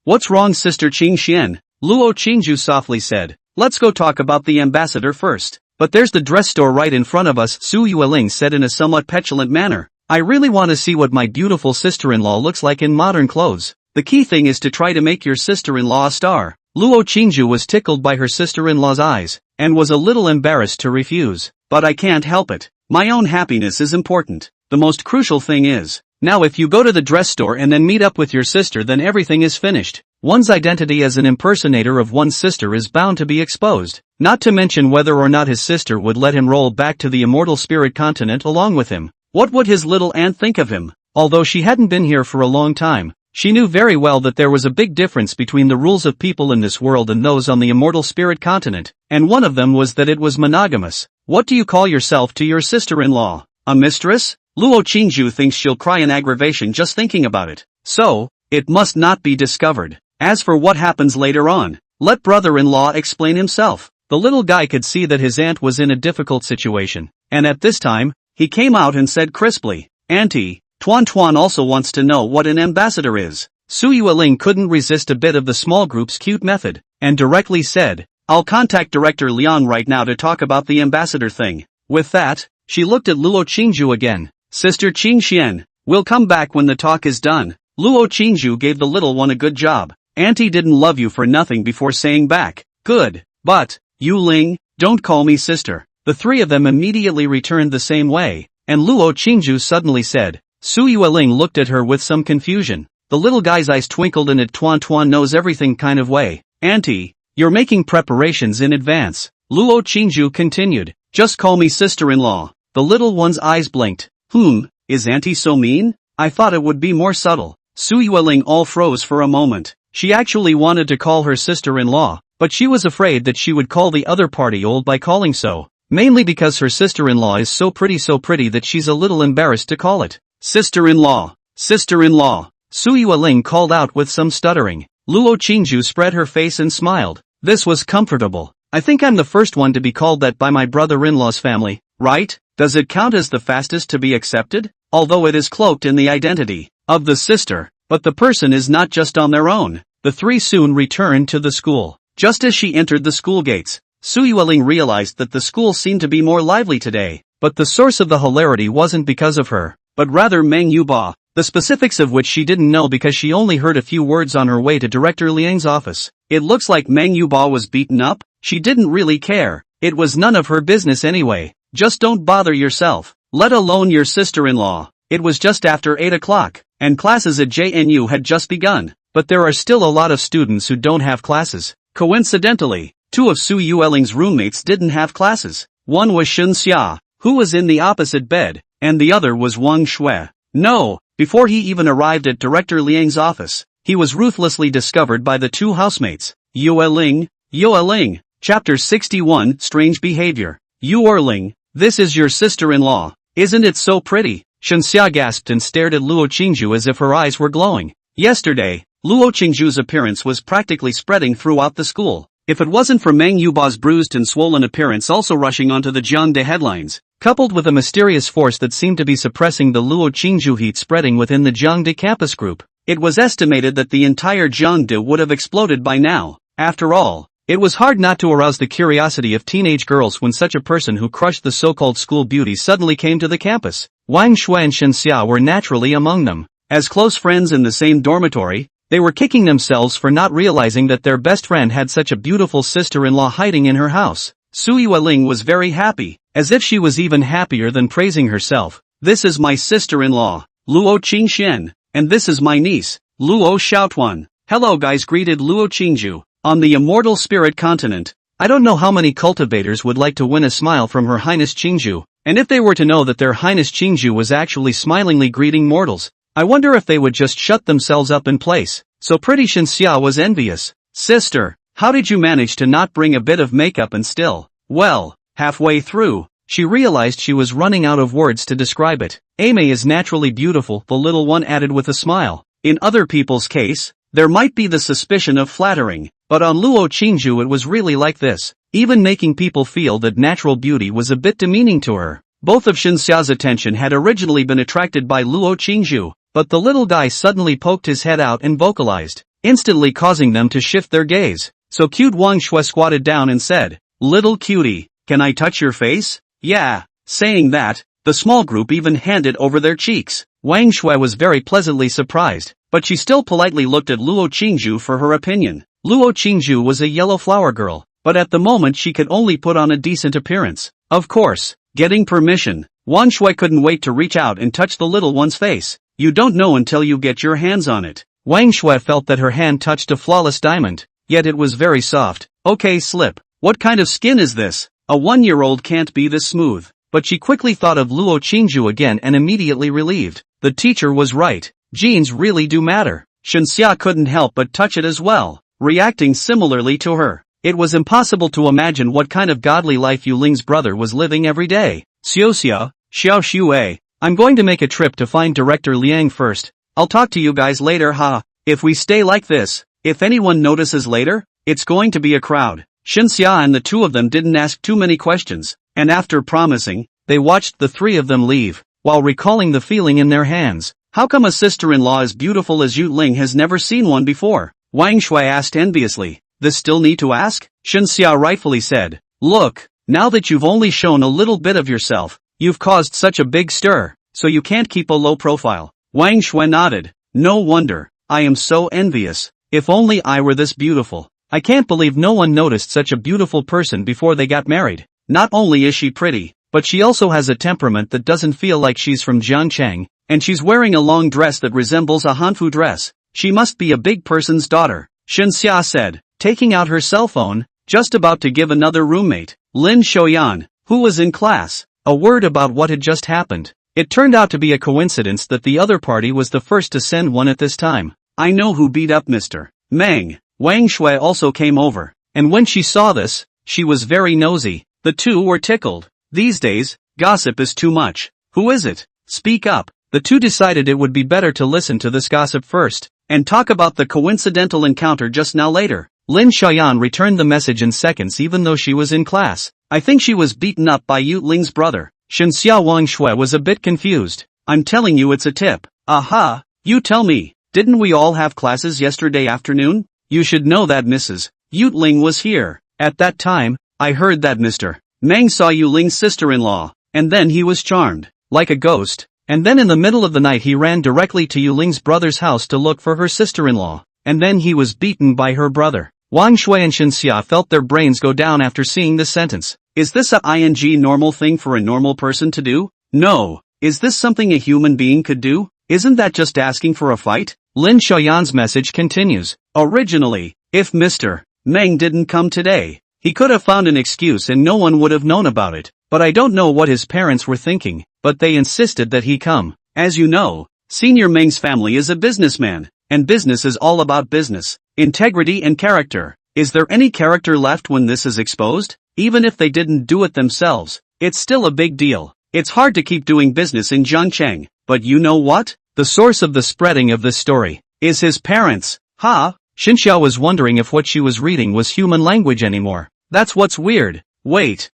What's wrong Sister Qingxian?" Luo Qingju softly said. "Let's go talk about the ambassador first." "But there's the dress store right in front of us," Su Yueling said in a somewhat petulant manner. "I really want to see what my beautiful sister-in-law looks like in modern clothes. The key thing is to try to make your sister-in-law a star." Luo Qingju was tickled by her sister-in-law's eyes, and was a little embarrassed to refuse. "But I can't help it. My own happiness is important. The most crucial thing is, now if you go to the dress store and then meet up with your sister, then everything is finished. One's identity as an impersonator of one's sister is bound to be exposed, not to mention whether or not his sister would let him roll back to the immortal spirit continent along with him. What would his little aunt think of him? Although she hadn't been here for a long time, she knew very well that there was a big difference between the rules of people in this world and those on the immortal spirit continent, and one of them was that it was monogamous. "What do you call yourself to your sister-in-law? A mistress?" Luo Qingju thinks she'll cry in aggravation just thinking about it. So, it must not be discovered. As for what happens later on, let brother-in-law explain himself. The little guy could see that his aunt was in a difficult situation, and at this time, he came out and said crisply, "Auntie, Tuan Tuan also wants to know what an ambassador is." Su Yueling couldn't resist a bit of the small group's cute method, and directly said, "I'll contact Director Liang right now to talk about the ambassador thing." With that, she looked at Luo Qingju again. "Sister Qingxian, we'll come back when the talk is done." Luo Qingju gave the little one a good job. "Auntie didn't love you for nothing," before saying back, "Good, but, Yu Ling, don't call me sister." The three of them immediately returned the same way, and Luo Qingju suddenly said. Su Yueling looked at her with some confusion. The little guy's eyes twinkled in a Tuan Tuan knows everything kind of way. "Auntie, you're making preparations in advance." Luo Qingju continued, "Just call me sister-in-law." The little one's eyes blinked. Is auntie so mean? I thought it would be more subtle." Su Yueling all froze for a moment. She actually wanted to call her sister-in-law, but she was afraid that she would call the other party old by calling so. Mainly because her sister-in-law is so pretty that she's a little embarrassed to call it. "Sister-in-law, sister-in-law," Su Yueling called out with some stuttering. Luo Qingju spread her face and smiled. This was comfortable. "I think I'm the first one to be called that by my brother-in-law's family, right? Does it count as the fastest to be accepted? Although it is cloaked in the identity of the sister, but the person is not just on their own." The three soon returned to the school. Just as she entered the school gates, Su Yueling realized that the school seemed to be more lively today, but the source of the hilarity wasn't because of her, but rather Meng Yuba, the specifics of which she didn't know because she only heard a few words on her way to Director Liang's office. It looks like Meng Yuba was beaten up. She didn't really care. It was none of her business anyway. Just don't bother yourself, let alone your sister-in-law. It was just after 8 o'clock, and classes at JNU had just begun, but there are still a lot of students who don't have classes. Coincidentally, two of Su Yueling's roommates didn't have classes. One was Shun Xia, who was in the opposite bed, and the other was Wang Shui. No, before he even arrived at Director Liang's office, he was ruthlessly discovered by the two housemates. Yueling, Chapter 61, Strange Behavior. Yueling, this is your sister-in-law. Isn't it so pretty? Shunxia gasped and stared at Luo Qingju as if her eyes were glowing. Yesterday, Luo Qingju's appearance was practically spreading throughout the school. If it wasn't for Meng Yuba's bruised and swollen appearance also rushing onto the Jiangde headlines, coupled with a mysterious force that seemed to be suppressing the Luo Qingju heat spreading within the Jiangde campus group, it was estimated that the entire Jiangde would have exploded by now. After all, it was hard not to arouse the curiosity of teenage girls when such a person who crushed the so-called school beauty suddenly came to the campus. Wang Shui and Shunxia were naturally among them. As close friends in the same dormitory, they were kicking themselves for not realizing that their best friend had such a beautiful sister-in-law hiding in her house. Su Yueling was very happy, as if she was even happier than praising herself. "This is my sister-in-law, Luo Qingxian, and this is my niece, Luo Xiaotuan." "Hello guys," greeted Luo Qingju. On the immortal spirit continent, I don't know how many cultivators would like to win a smile from Her Highness Qingju, and if they were to know that their Highness Qingju was actually smilingly greeting mortals, I wonder if they would just shut themselves up in place. So pretty Xinxia was envious. "Sister, how did you manage to not bring a bit of makeup and still?" Well, halfway through, she realized she was running out of words to describe it. "Ame is naturally beautiful," the little one added with a smile. In other people's case, there might be the suspicion of flattering, but on Luo Qingju it was really like this, even making people feel that natural beauty was a bit demeaning to her. Both of Xinxia's attention had originally been attracted by Luo Qingju, but the little guy suddenly poked his head out and vocalized, instantly causing them to shift their gaze. So cute Wang Shui squatted down and said, "Little cutie, can I touch your face?" "Yeah." Saying that, the small group even handed over their cheeks. Wang Shui was very pleasantly surprised, but she still politely looked at Luo Qingju for her opinion. Luo Qingju was a yellow flower girl, but at the moment she could only put on a decent appearance. Of course, getting permission, Wang Shui couldn't wait to reach out and touch the little one's face. You don't know until you get your hands on it. Wang Shui felt that her hand touched a flawless diamond, yet it was very soft. "Okay, slip. What kind of skin is this? A 1-year-old can't be this smooth." But she quickly thought of Luo Qingju again and immediately relieved. The teacher was right. Genes really do matter. Shunxia couldn't help but touch it as well, reacting similarly to her. It was impossible to imagine what kind of godly life Yuling's brother was living every day. "Xiaoxia, Xiao Xue, I'm going to make a trip to find Director Liang first. I'll talk to you guys later, ha. If we stay like this, if anyone notices later, it's going to be a crowd." Shunxia and the two of them didn't ask too many questions, and after promising, they watched the three of them leave, while recalling the feeling in their hands. How come a sister-in-law as beautiful as Yutling has never seen one before? Wang Shui asked enviously. This still need to ask? Shen Xia rightfully said. Look, now that you've only shown a little bit of yourself, you've caused such a big stir, so you can't keep a low profile. Wang Shui nodded. No wonder, I am so envious. If only I were this beautiful. I can't believe no one noticed such a beautiful person before they got married. Not only is she pretty, but she also has a temperament that doesn't feel like she's from Jiangcheng, and she's wearing a long dress that resembles a Hanfu dress. She must be a big person's daughter, Shen Xia said, taking out her cell phone, just about to give another roommate, Lin Xiaoyan, who was in class, a word about what had just happened. It turned out to be a coincidence that the other party was the first to send one at this time. I know who beat up Mr. Meng. Wang Shui also came over, and when she saw this, she was very nosy. The two were tickled. These days, gossip is too much. Who is it? Speak up. The two decided it would be better to listen to this gossip first, and talk about the coincidental encounter just now later. Lin Xiaoyan returned the message in seconds even though she was in class. I think she was beaten up by Yutling's brother. Shen Xia. Wang Shui was a bit confused. I'm telling you it's a tip. Aha, you tell me, didn't we all have classes yesterday afternoon? You should know that Mrs. Yutling was here. At that time, I heard that Mr. Meng saw Yuling's sister-in-law, and then he was charmed, like a ghost, and then in the middle of the night he ran directly to Yuling's brother's house to look for her sister-in-law, and then he was beaten by her brother. Wang Shui and Shen Xia felt their brains go down after seeing this sentence. Is this a normal thing for a normal person to do? No. Is this something a human being could do? Isn't that just asking for a fight? Lin Xiaoyan's message continues. Originally, if Mr. Meng didn't come today, he could have found an excuse and no one would have known about it, but I don't know what his parents were thinking, but they insisted that he come. As you know, Senior Meng's family is a businessman, and business is all about business, integrity and character. Is there any character left when this is exposed? Even if they didn't do it themselves, it's still a big deal. It's hard to keep doing business in Jiangcheng, but you know what? The source of the spreading of this story is his parents. Ha! Xinxiao was wondering if what she was reading was human language anymore. That's what's weird. Wait.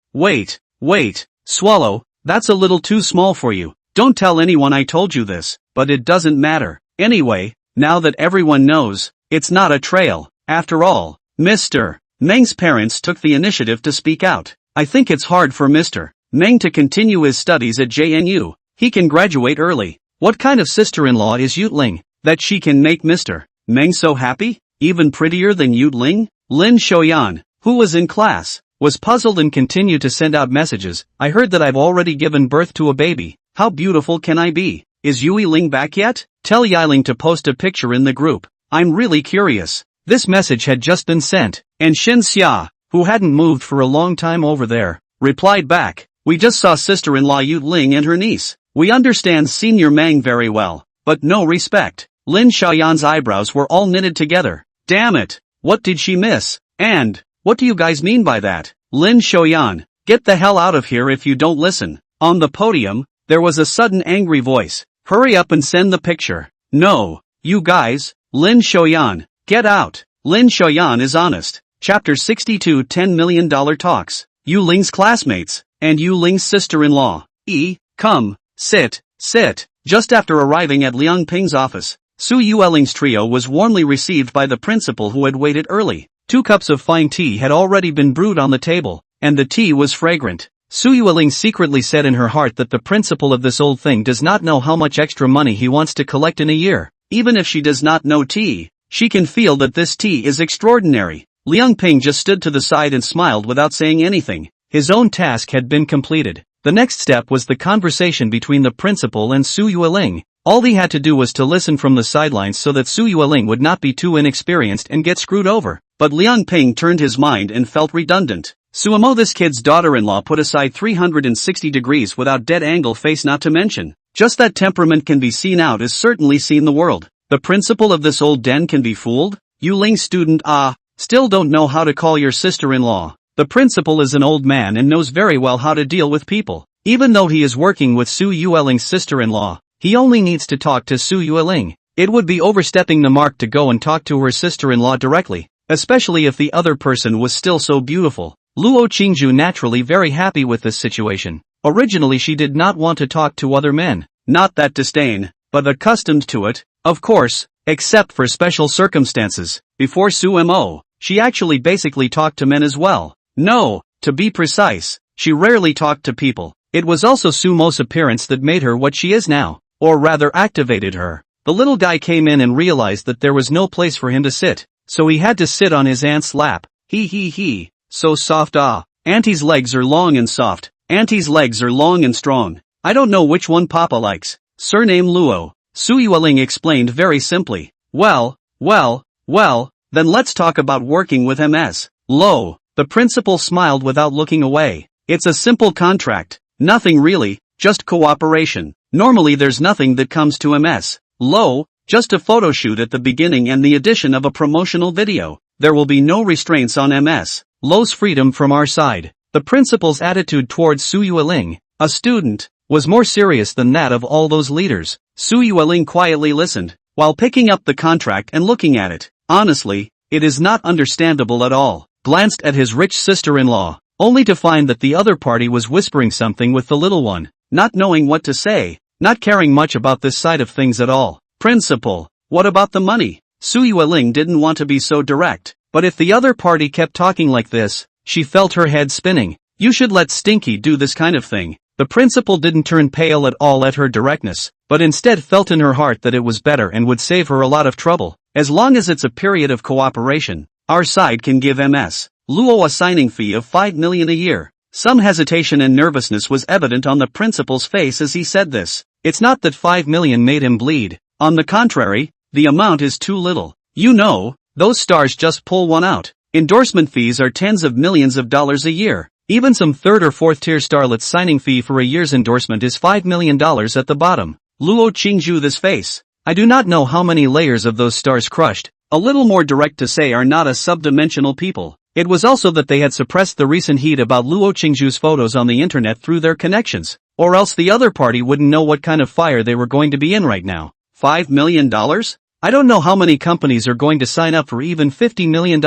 Swallow, that's a little too small for you. Don't tell anyone I told you this, but it doesn't matter. Anyway, now that everyone knows, it's not a trail. After all, Mr. Meng's parents took the initiative to speak out. I think it's hard for Mr. Meng to continue his studies at JNU. He can graduate early. What kind of sister-in-law is Yutling, that she can make Mr. Meng so happy? Even prettier than Yutling? Lin Xiaoyan, who was in class, was puzzled and continued to send out messages. I heard that I've already given birth to a baby. How beautiful can I be? Is Yuiling back yet? Tell Yiling to post a picture in the group. I'm really curious. This message had just been sent, and Shen Xia, who hadn't moved for a long time over there, replied back. We just saw sister-in-law Yutling and her niece. We understand Senior Meng very well, but no respect. Lin Xiaoyan's eyebrows were all knitted together. Damn it, what did she miss? And, what do you guys mean by that? Lin Xiaoyan, get the hell out of here if you don't listen. On the podium, there was a sudden angry voice. Hurry up and send the picture. No, you guys, Lin Xiaoyan, get out. Lin Xiaoyan is honest. Chapter 62 $10 million talks. Yuling's classmates, and Yuling's sister-in-law. Come. Sit. Just after arriving at Liang Ping's office, Su Yueling's trio was warmly received by the principal who had waited early. 2 cups of fine tea had already been brewed on the table, and the tea was fragrant. Su Yueling secretly said in her heart that the principal of this old thing does not know how much extra money he wants to collect in a year. Even if she does not know tea, she can feel that this tea is extraordinary. Liang Ping just stood to the side and smiled without saying anything. His own task had been completed. The next step was the conversation between the principal and Su Yueling. All he had to do was to listen from the sidelines so that Su Yueling would not be too inexperienced and get screwed over. But Liang Ping turned his mind and felt redundant. Suamo, this kid's daughter-in-law, put aside 360 degrees without dead angle face, not to mention. Just that temperament can be seen out is certainly seen the world. The principal of this old den can be fooled? Yuling student, still don't know how to call your sister-in-law. The principal is an old man and knows very well how to deal with people. Even though he is working with Su Yueling's sister-in-law, he only needs to talk to Su Yueling. It would be overstepping the mark to go and talk to her sister-in-law directly, especially if the other person was still so beautiful. Luo Qingju naturally very happy with this situation. Originally she did not want to talk to other men. Not that disdain, but accustomed to it, of course, except for special circumstances. Before Sumo, she actually basically talked to men as well. No, to be precise, she rarely talked to people. It was also Sumo's appearance that made her what she is now, or rather activated her. The little guy came in and realized that there was no place for him to sit, so he had to sit on his aunt's lap. He, so soft. Auntie's legs are long and soft. Auntie's legs are long and strong. I don't know which one Papa likes. Surname Luo. Su Yueling explained very simply. Well, then let's talk about working with MS. Lo, the principal smiled without looking away. It's a simple contract. Nothing really, just cooperation. Normally there's nothing that comes to MS. Lo, just a photo shoot at the beginning and the addition of a promotional video. There will be no restraints on MS. Lo's freedom from our side. The principal's attitude towards Su Yueling, a student, was more serious than that of all those leaders. Su Yueling quietly listened, while picking up the contract and looking at it. Honestly, it is not understandable at all. Glanced at his rich sister-in-law, only to find that the other party was whispering something with the little one, not knowing what to say, not caring much about this side of things at all. Principal, what about the money? Su Yueling didn't want to be so direct, but if the other party kept talking like this, she felt her head spinning. You should let Stinky do this kind of thing. The principal didn't turn pale at all at her directness, but instead felt in her heart that it was better and would save her a lot of trouble. As long as it's a period of cooperation, our side can give MS Luo a signing fee of 5 million a year. Some hesitation and nervousness was evident on the principal's face as he said this. It's not that 5 million made him bleed. On the contrary, the amount is too little. You know, those stars just pull one out. Endorsement fees are tens of millions of dollars a year. Even some third or fourth tier starlets signing fee for a year's endorsement is $5 million at the bottom. Luo Qingzhu this face. I do not know how many layers of those stars crushed. A little more direct to say are not a subdimensional people. It was also that they had suppressed the recent heat about Luo Qingzhu's photos on the internet through their connections, or else the other party wouldn't know what kind of fire they were going to be in right now. $5 million? I don't know how many companies are going to sign up for even $50 million.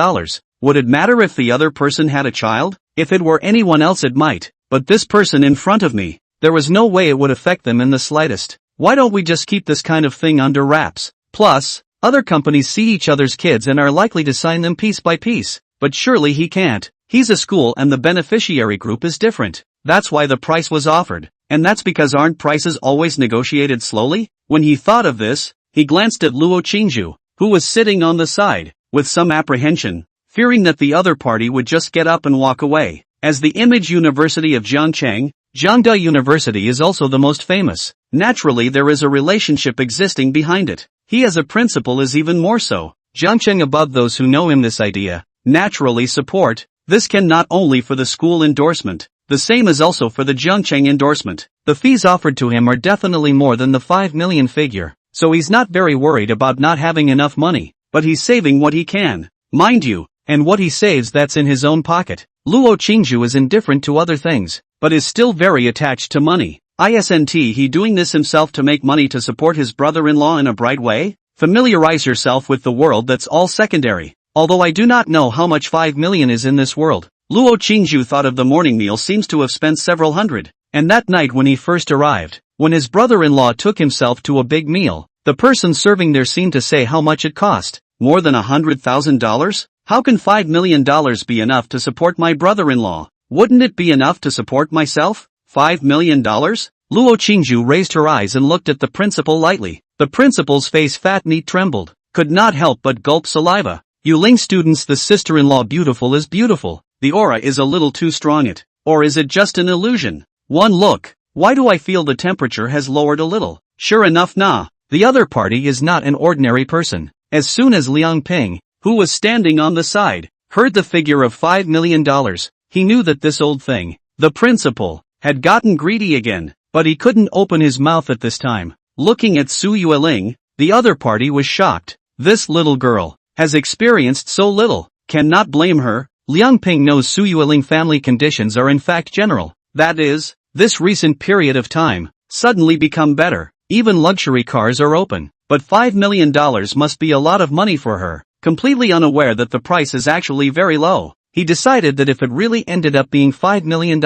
Would it matter if the other person had a child? If it were anyone else it might, but this person in front of me, there was no way it would affect them in the slightest. Why don't we just keep this kind of thing under wraps? Plus, other companies see each other's kids and are likely to sign them piece by piece. But surely he can't. He's a school and the beneficiary group is different. That's why the price was offered. And that's because aren't prices always negotiated slowly? When he thought of this, he glanced at Luo Qingzhu, who was sitting on the side, with some apprehension, fearing that the other party would just get up and walk away. As the image university of Jiangcheng, Jiangda University is also the most famous. Naturally there is a relationship existing behind it. He as a principal is even more so. Jiangcheng above those who know him this idea, naturally support. This can not only for the school endorsement, the same as also for the Jiangcheng endorsement. The fees offered to him are definitely more than the 5 million figure, so he's not very worried about not having enough money, but he's saving what he can. Mind you, and what he saves that's in his own pocket. Luo Qingzhu is indifferent to other things, but is still very attached to money. Isn't he doing this himself to make money to support his brother-in-law in a bright way? Familiarize yourself with the world, that's all secondary. Although I do not know how much 5 million is in this world. Luo Qingzhu thought of the morning meal seems to have spent several hundred. And that night when he first arrived, when his brother-in-law took himself to a big meal, the person serving there seemed to say how much it cost. More than $100,000? How can $5 million be enough to support my brother-in-law? Wouldn't it be enough to support myself? $5 million? Luo Qingzhu raised her eyes and looked at the principal lightly. The principal's face fat neat trembled, could not help but gulp saliva. Yuling students, the sister-in-law beautiful is beautiful. The aura is a little too strong it. Or is it just an illusion? One look. Why do I feel the temperature has lowered a little? Sure enough the other party is not an ordinary person. As soon as Liang Ping, who was standing on the side, heard the figure of $5 million, he knew that this old thing, the principal, had gotten greedy again, but he couldn't open his mouth at this time. Looking at Su Yueling, the other party was shocked. This little girl has experienced so little. Cannot blame her. Liang Ping knows Su Yueling family conditions are in fact general. That is, this recent period of time, suddenly become better. Even luxury cars are open. But $5 million must be a lot of money for her. Completely unaware that the price is actually very low, he decided that if it really ended up being $5 million,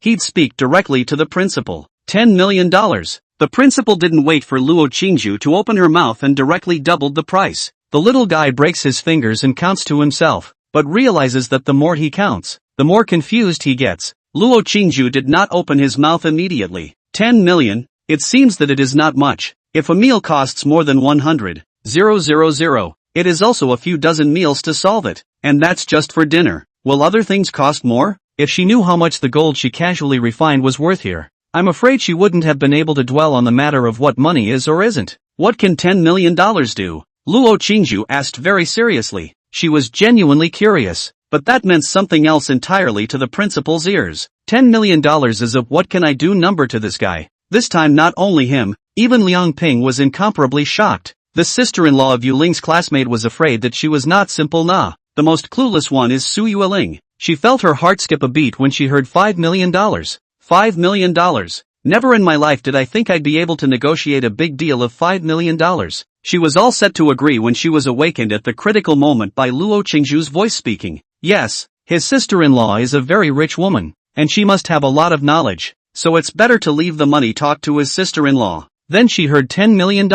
he'd speak directly to the principal. $10 million. The The principal didn't wait for Luo Qingju to open her mouth and directly doubled the price. The little guy breaks his fingers and counts to himself, but realizes that the more he counts, the more confused he gets. Luo Qingju did not open his mouth immediately. 10 million? It seems that it is not much. If a meal costs more than 100,000, it is also a few dozen meals to solve it, and that's just for dinner. Will other things cost more? If she knew how much the gold she casually refined was worth here, I'm afraid she wouldn't have been able to dwell on the matter of what money is or isn't. What can $10 million do? Luo Qingju asked very seriously. She was genuinely curious, but that meant something else entirely to the principal's ears. $10 million is a what can I do number to this guy. This time not only him, even Liang Ping was incomparably shocked. The sister-in-law of Yu Ling's classmate was afraid that she was not simple na. The most clueless one is Su Yueling. She felt her heart skip a beat when she heard $5 million. $5 million. Never in my life did I think I'd be able to negotiate a big deal of $5 million. She was all set to agree when she was awakened at the critical moment by Luo Qingju's voice speaking. Yes, his sister-in-law is a very rich woman, and she must have a lot of knowledge, so it's better to leave the money talk to his sister-in-law. Then she heard $10 million.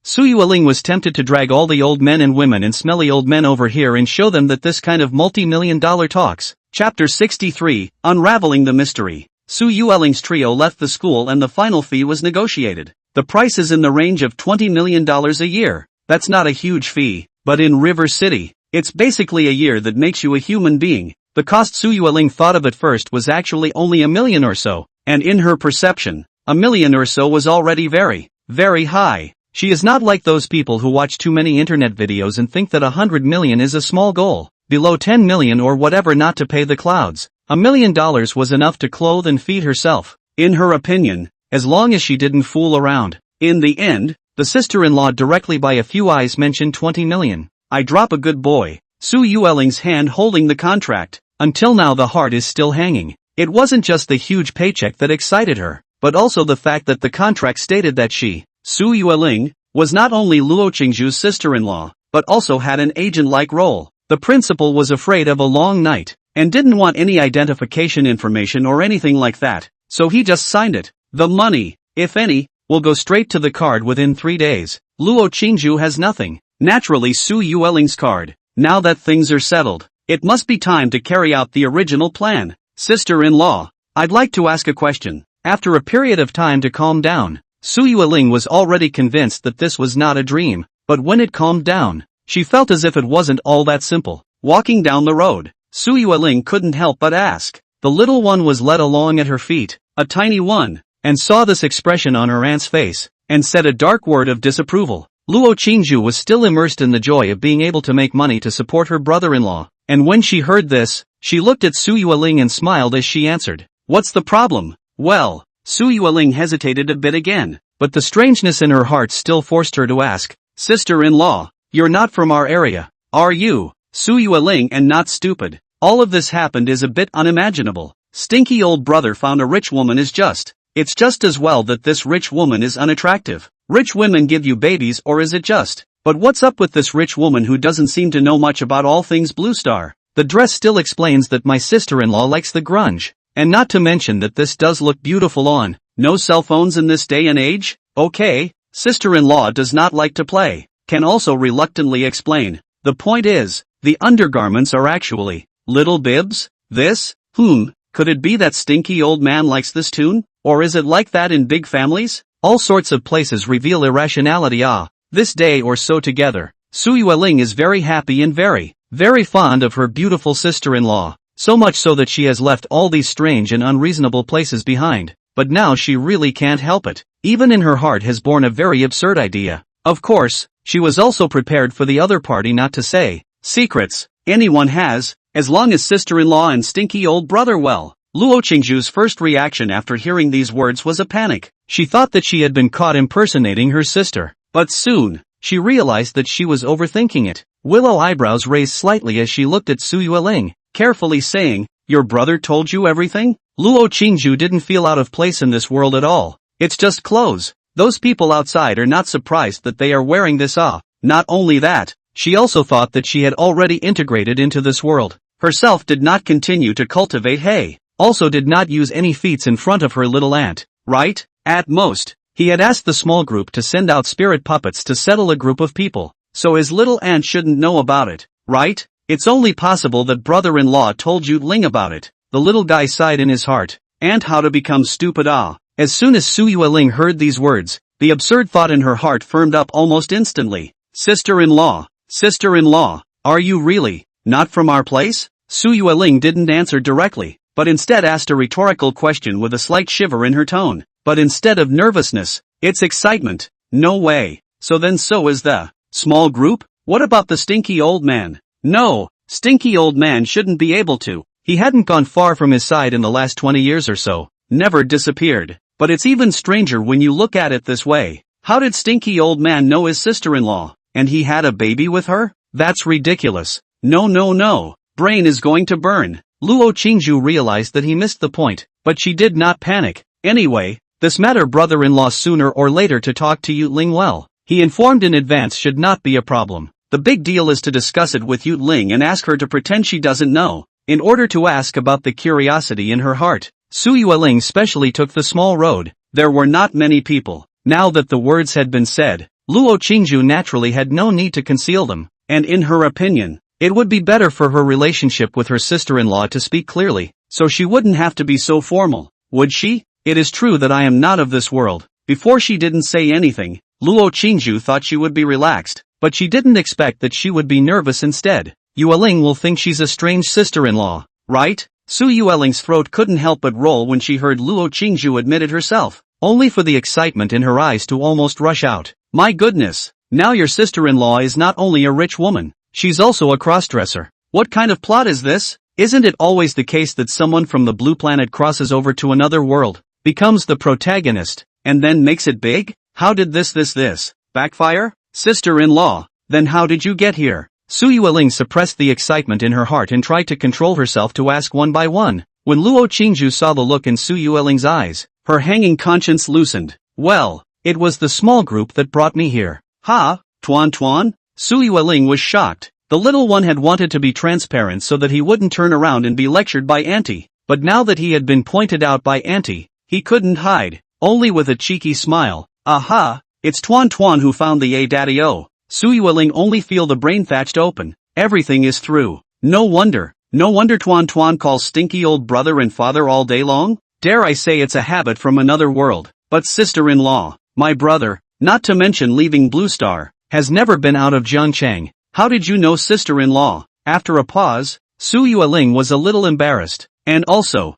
Su Yueling was tempted to drag all the old men and women and smelly old men over here and show them that this kind of multi-million-dollar talks. Chapter 63, Unraveling the Mystery. Su Yueling's trio left the school and the final fee was negotiated. The price is in the range of $20 million a year. That's not a huge fee, but in River City, it's basically a year that makes you a human being. The cost Su Yueling thought of at first was actually only $1 million or so, and in her perception, $1 million or so was already very, very high. She is not like those people who watch too many internet videos and think that 100 million is a small goal. Below 10 million or whatever not to pay the clouds. $1 million was enough to clothe and feed herself, in her opinion, as long as she didn't fool around. In the end, the sister-in-law directly by a few eyes mentioned 20 million. I drop a good boy. Su Yueling's hand holding the contract. Until now the heart is still hanging. It wasn't just the huge paycheck that excited her, but also the fact that the contract stated that she, Su Yueling, was not only Luo Qingju's sister-in-law, but also had an agent-like role. The principal was afraid of a long night, and didn't want any identification information or anything like that, so he just signed it. The money, if any, will go straight to the card within 3 days. Luo Qingju has nothing. Naturally Su Yueling's card. Now that things are settled, it must be time to carry out the original plan. Sister-in-law, I'd like to ask a question. After a period of time to calm down, Su Yueling was already convinced that this was not a dream, but when it calmed down, she felt as if it wasn't all that simple. Walking down the road, Su Yueling couldn't help but ask. The little one was led along at her feet, a tiny one, and saw this expression on her aunt's face, and said a dark word of disapproval. Luo Qingju was still immersed in the joy of being able to make money to support her brother-in-law, and when she heard this, she looked at Su Yueling and smiled as she answered. What's the problem? Well, Su Yueling hesitated a bit again, but the strangeness in her heart still forced her to ask, Sister-in-law, you're not from our area, are you? Su Yueling and not stupid. All of this happened is a bit unimaginable. Stinky old brother found a rich woman is just. It's just as well that this rich woman is unattractive. Rich women give you babies or is it just? But what's up with this rich woman who doesn't seem to know much about all things Blue Star? The dress still explains that my sister-in-law likes the grunge. And not to mention that this does look beautiful on. No cell phones in this day and age? Okay, sister-in-law does not like to play. Can also reluctantly explain. The point is, the undergarments are actually little bibs? This? Could it be that stinky old man likes this tune? Or is it like that in big families? All sorts of places reveal irrationality. This day or so together, Su Yueling is very happy and very, very fond of her beautiful sister-in-law. So much so that she has left all these strange and unreasonable places behind. But now she really can't help it. Even in her heart has born a very absurd idea. Of course, she was also prepared for the other party not to say secrets. Anyone has, as long as sister-in-law and stinky old brother well. Luo Qingju's first reaction after hearing these words was a panic. She thought that she had been caught impersonating her sister. But soon, she realized that she was overthinking it. Willow eyebrows raised slightly as she looked at Su Yueling, carefully saying, your brother told you everything? Luo Qingju didn't feel out of place in this world at all. It's just clothes. Those people outside are not surprised that they are wearing this. Not only that, she also thought that she had already integrated into this world. Herself did not continue to cultivate also did not use any feats in front of her little aunt, right? At most, He had asked the small group to send out spirit puppets to settle a group of people, so his little aunt shouldn't know about it, right? It's only possible that brother-in-law told Yu Ling about it. The little guy sighed in his heart. And how to become stupid As soon as Su Yueling heard these words, the absurd thought in her heart firmed up almost instantly. Sister-in-law, sister-in-law, are you really not from our place? Su Yueling didn't answer directly, but instead asked a rhetorical question with a slight shiver in her tone. But instead of nervousness, it's excitement. No way. So then so is the small group? What about the stinky old man? No, stinky old man shouldn't be able to. He hadn't gone far from his side in the last 20 years or so. Never disappeared. But it's even stranger when you look at it this way. How did stinky old man know his sister-in-law? And he had a baby with her? That's ridiculous. No no no. Brain is going to burn. Luo Qingju realized that he missed the point, but she did not panic. Anyway, this matter brother-in-law sooner or later to talk to Yu Ling well. He informed in advance should not be a problem. The big deal is to discuss it with Yu Ling and ask her to pretend she doesn't know. In order to ask about the curiosity in her heart, Su Yueling specially took the small road. There were not many people. Now that the words had been said, Luo Qingju naturally had no need to conceal them, and in her opinion, it would be better for her relationship with her sister-in-law to speak clearly, so she wouldn't have to be so formal, would she? It is true that I am not of this world. Before she didn't say anything, Luo Qingju thought she would be relaxed, but she didn't expect that she would be nervous instead. Yueling will think she's a strange sister-in-law, right? Su Yueling's throat couldn't help but roll when she heard Luo Qingju admit it herself, only for the excitement in her eyes to almost rush out. My goodness, now your sister-in-law is not only a rich woman, she's also a crossdresser. What kind of plot is this? Isn't it always the case that someone from the blue planet crosses over to another world, becomes the protagonist, and then makes it big? How did this backfire? Sister-in-law, then how did you get here? Su Yueling suppressed the excitement in her heart and tried to control herself to ask one by one. When Luo Qingju saw the look in Su Yueling's eyes, her hanging conscience loosened. Well, it was the small group that brought me here. Ha, Tuan Tuan? Su Yueling was shocked. The little one had wanted to be transparent so that he wouldn't turn around and be lectured by Auntie, but now that he had been pointed out by Auntie, he couldn't hide, only with a cheeky smile. Aha, it's Tuan Tuan who found the A-Daddy-O. Su Yueling only feel the brain thatched open. Everything is through. No wonder Tuan Tuan calls stinky old brother and father all day long? Dare I say it's a habit from another world. But sister-in-law, my brother, not to mention leaving Blue Star, has never been out of Jiangchang. How did you know sister-in-law? After a pause, Su Yueling was a little embarrassed. And also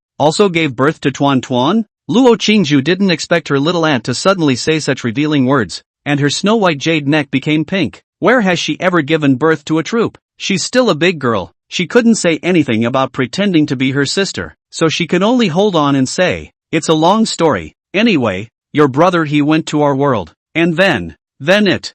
gave birth to Tuan Tuan? Luo Qingju didn't expect her little aunt to suddenly say such revealing words. And her snow-white jade neck became pink. Where has she ever given birth to a troop? She's still a big girl. She couldn't say anything about pretending to be her sister, so she could only hold on and say, it's a long story. Anyway, your brother he went to our world, and then it,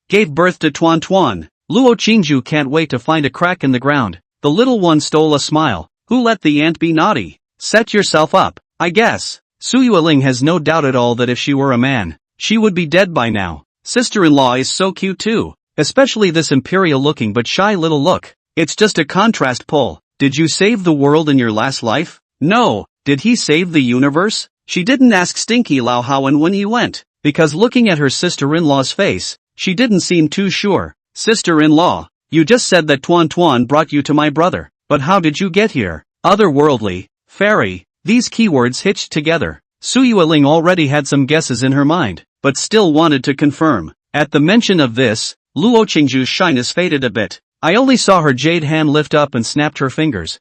gave birth to Tuan Tuan. Luo Qingju can't wait to find a crack in the ground. The little one stole a smile. Who let the ant be naughty? Set yourself up, I guess. Su Yueling has no doubt at all that if she were a man, she would be dead by now. Sister-in-law is so cute too, especially this imperial-looking but shy little look. It's just a contrast pull. Did you save the world in your last life? No. Did he save the universe? She didn't ask Stinky Lao how and when he went, because looking at her sister-in-law's face, she didn't seem too sure. Sister-in-law, you just said that Tuan Tuan brought you to my brother, but how did you get here? Otherworldly, fairy, these keywords hitched together. Su Yueling already had some guesses in her mind, but still wanted to confirm. At the mention of this, Luo Qingju's shyness faded a bit. I only saw her jade hand lift up and snapped her fingers.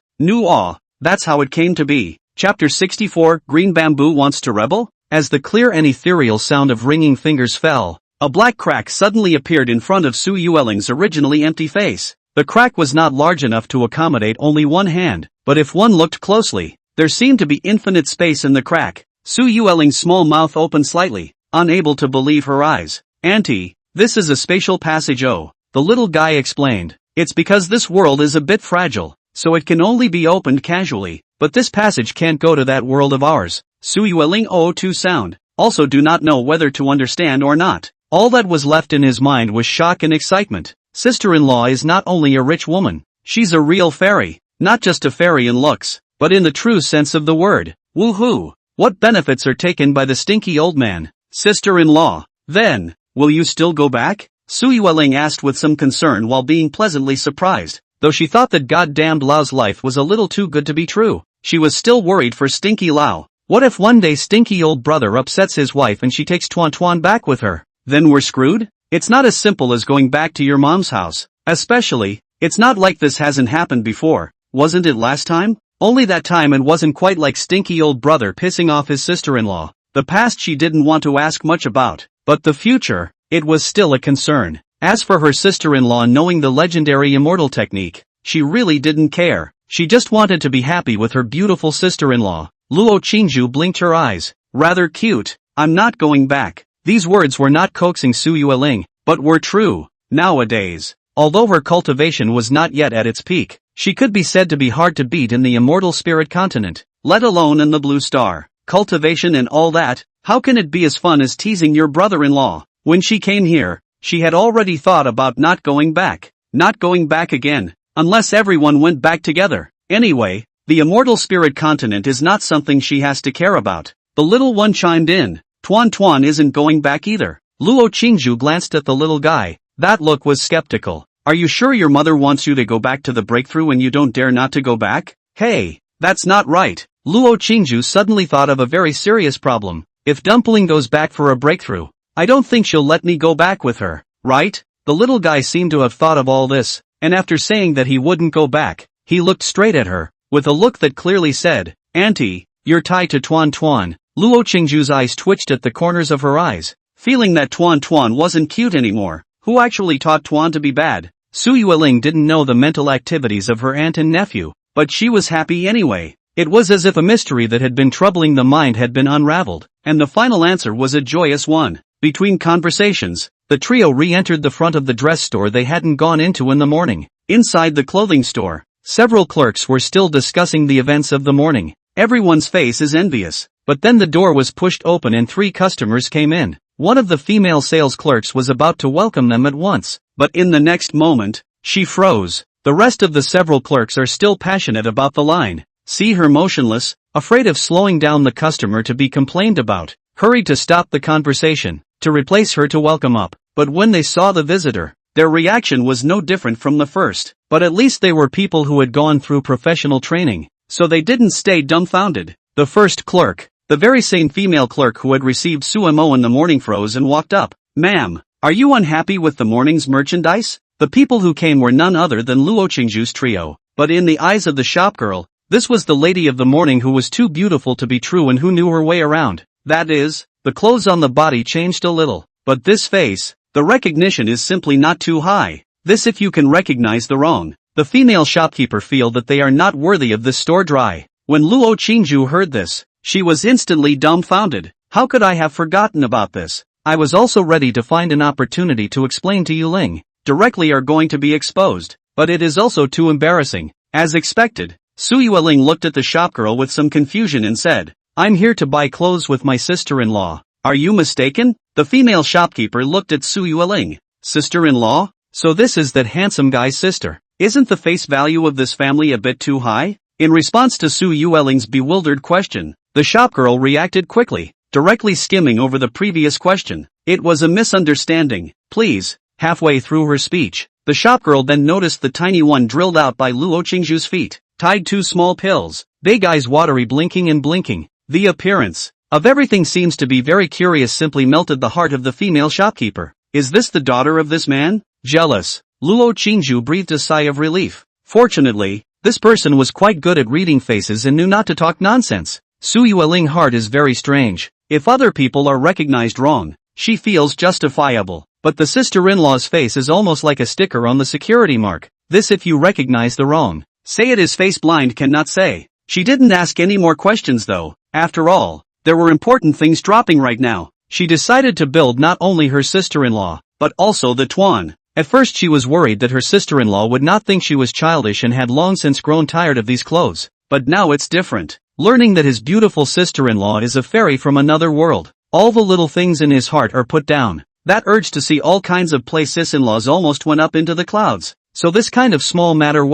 That's how it came to be. Chapter 64, Green Bamboo Wants to Rebel? As the clear and ethereal sound of ringing fingers fell, a black crack suddenly appeared in front of Su Yueling's originally empty face. The crack was not large enough to accommodate only one hand, but if one looked closely, there seemed to be infinite space in the crack. Su Yueling's small mouth opened slightly, unable to believe her eyes. Auntie, this is a spatial passage. Oh, the little guy explained. It's because this world is a bit fragile, so it can only be opened casually, but this passage can't go to that world of ours. Su Yueling to sound, also do not know whether to understand or not. All that was left in his mind was shock and excitement. Sister-in-law is not only a rich woman, she's a real fairy, not just a fairy in looks, but in the true sense of the word. Woohoo! What benefits are taken by the stinky old man? Sister-in-law. Then, will you still go back? Su Yueling asked with some concern while being pleasantly surprised. Though she thought that goddamned Lao's life was a little too good to be true, she was still worried for Stinky Lao. What if one day Stinky old brother upsets his wife and she takes Tuan Tuan back with her? Then we're screwed? It's not as simple as going back to your mom's house. Especially, it's not like this hasn't happened before, wasn't it last time? Only that time it wasn't quite like Stinky old brother pissing off his sister-in-law. The past she didn't want to ask much about, but the future, it was still a concern. As for her sister-in-law knowing the legendary immortal technique, she really didn't care. She just wanted to be happy with her beautiful sister-in-law. Luo Qingju blinked her eyes. Rather cute. I'm not going back. These words were not coaxing Su Yueling, but were true. Nowadays, although her cultivation was not yet at its peak, she could be said to be hard to beat in the immortal spirit continent, let alone in the blue star. Cultivation and all that, how can it be as fun as teasing your brother-in-law? When she came here, she had already thought about not going back. Not going back again, unless everyone went back together. Anyway, the immortal spirit continent is not something she has to care about. The little one chimed in. Tuan Tuan isn't going back either. Luo Qingju glanced at the little guy. That look was skeptical. Are you sure your mother wants you to go back to the breakthrough and you don't dare not to go back? Hey, that's not right. Luo Qingju suddenly thought of a very serious problem. If Dumpling goes back for a breakthrough, I don't think she'll let me go back with her, right? The little guy seemed to have thought of all this, and after saying that he wouldn't go back, he looked straight at her, with a look that clearly said, Auntie, you're tied to Tuan Tuan. Luo Qingju's eyes twitched at the corners of her eyes, feeling that Tuan Tuan wasn't cute anymore. Who actually taught Tuan to be bad? Su Yueling didn't know the mental activities of her aunt and nephew, but she was happy anyway. It was as if a mystery that had been troubling the mind had been unraveled, and the final answer was a joyous one. Between conversations, the trio re-entered the front of the dress store they hadn't gone into in the morning. Inside the clothing store, several clerks were still discussing the events of the morning. Everyone's face is envious. But then the door was pushed open and 3 customers came in. One of the female sales clerks was about to welcome them at once, but in the next moment, she froze. The rest of the several clerks are still passionate about the line. See her motionless, afraid of slowing down the customer to be complained about, hurried to stop the conversation, to replace her to welcome up. But when they saw the visitor, their reaction was no different from the first. But at least they were people who had gone through professional training, so they didn't stay dumbfounded. The first clerk, the very same female clerk who had received Sumo in the morning, froze and walked up. Ma'am, are you unhappy with the morning's merchandise? The people who came were none other than Luo Qingju's trio, but in the eyes of the shopgirl, this was the lady of the morning who was too beautiful to be true and who knew her way around. That is, the clothes on the body changed a little, but this face, the recognition is simply not too high. This if you can recognize the wrong. The female shopkeeper feel that they are not worthy of this store dry. When Luo Qingju heard this, she was instantly dumbfounded. How could I have forgotten about this? I was also ready to find an opportunity to explain to Yuling. Directly are going to be exposed, but it is also too embarrassing. As expected, Su Yuling looked at the shopgirl with some confusion and said, I'm here to buy clothes with my sister-in-law. Are you mistaken? The female shopkeeper looked at Su Yuling. Sister-in-law? So this is that handsome guy's sister. Isn't the face value of this family a bit too high? In response to Su Yueling's bewildered question, the shopgirl reacted quickly, directly skimming over the previous question. It was a misunderstanding. Please. Halfway through her speech, the shopgirl then noticed the tiny one drilled out by Luo Qingju's feet, tied 2 small pills. Big eyes watery blinking and blinking. The appearance of everything seems to be very curious simply melted the heart of the female shopkeeper. Is this the daughter of this man? Jealous. Luo Qingju breathed a sigh of relief. Fortunately, this person was quite good at reading faces and knew not to talk nonsense. Su Yueling's heart is very strange. If other people are recognized wrong, she feels justifiable. But the sister-in-law's face is almost like a sticker on the security mark. This if you recognize the wrong. Say it is face blind cannot say. She didn't ask any more questions though. After all, there were important things dropping right now. She decided to build not only her sister-in-law, but also the Tuan. At first she was worried that her sister-in-law would not think she was childish and had long since grown tired of these clothes. But now it's different. Learning that his beautiful sister-in-law is a fairy from another world, all the little things in his heart are put down. That urge to see all kinds of play sis-in-laws almost went up into the clouds. So this kind of small matter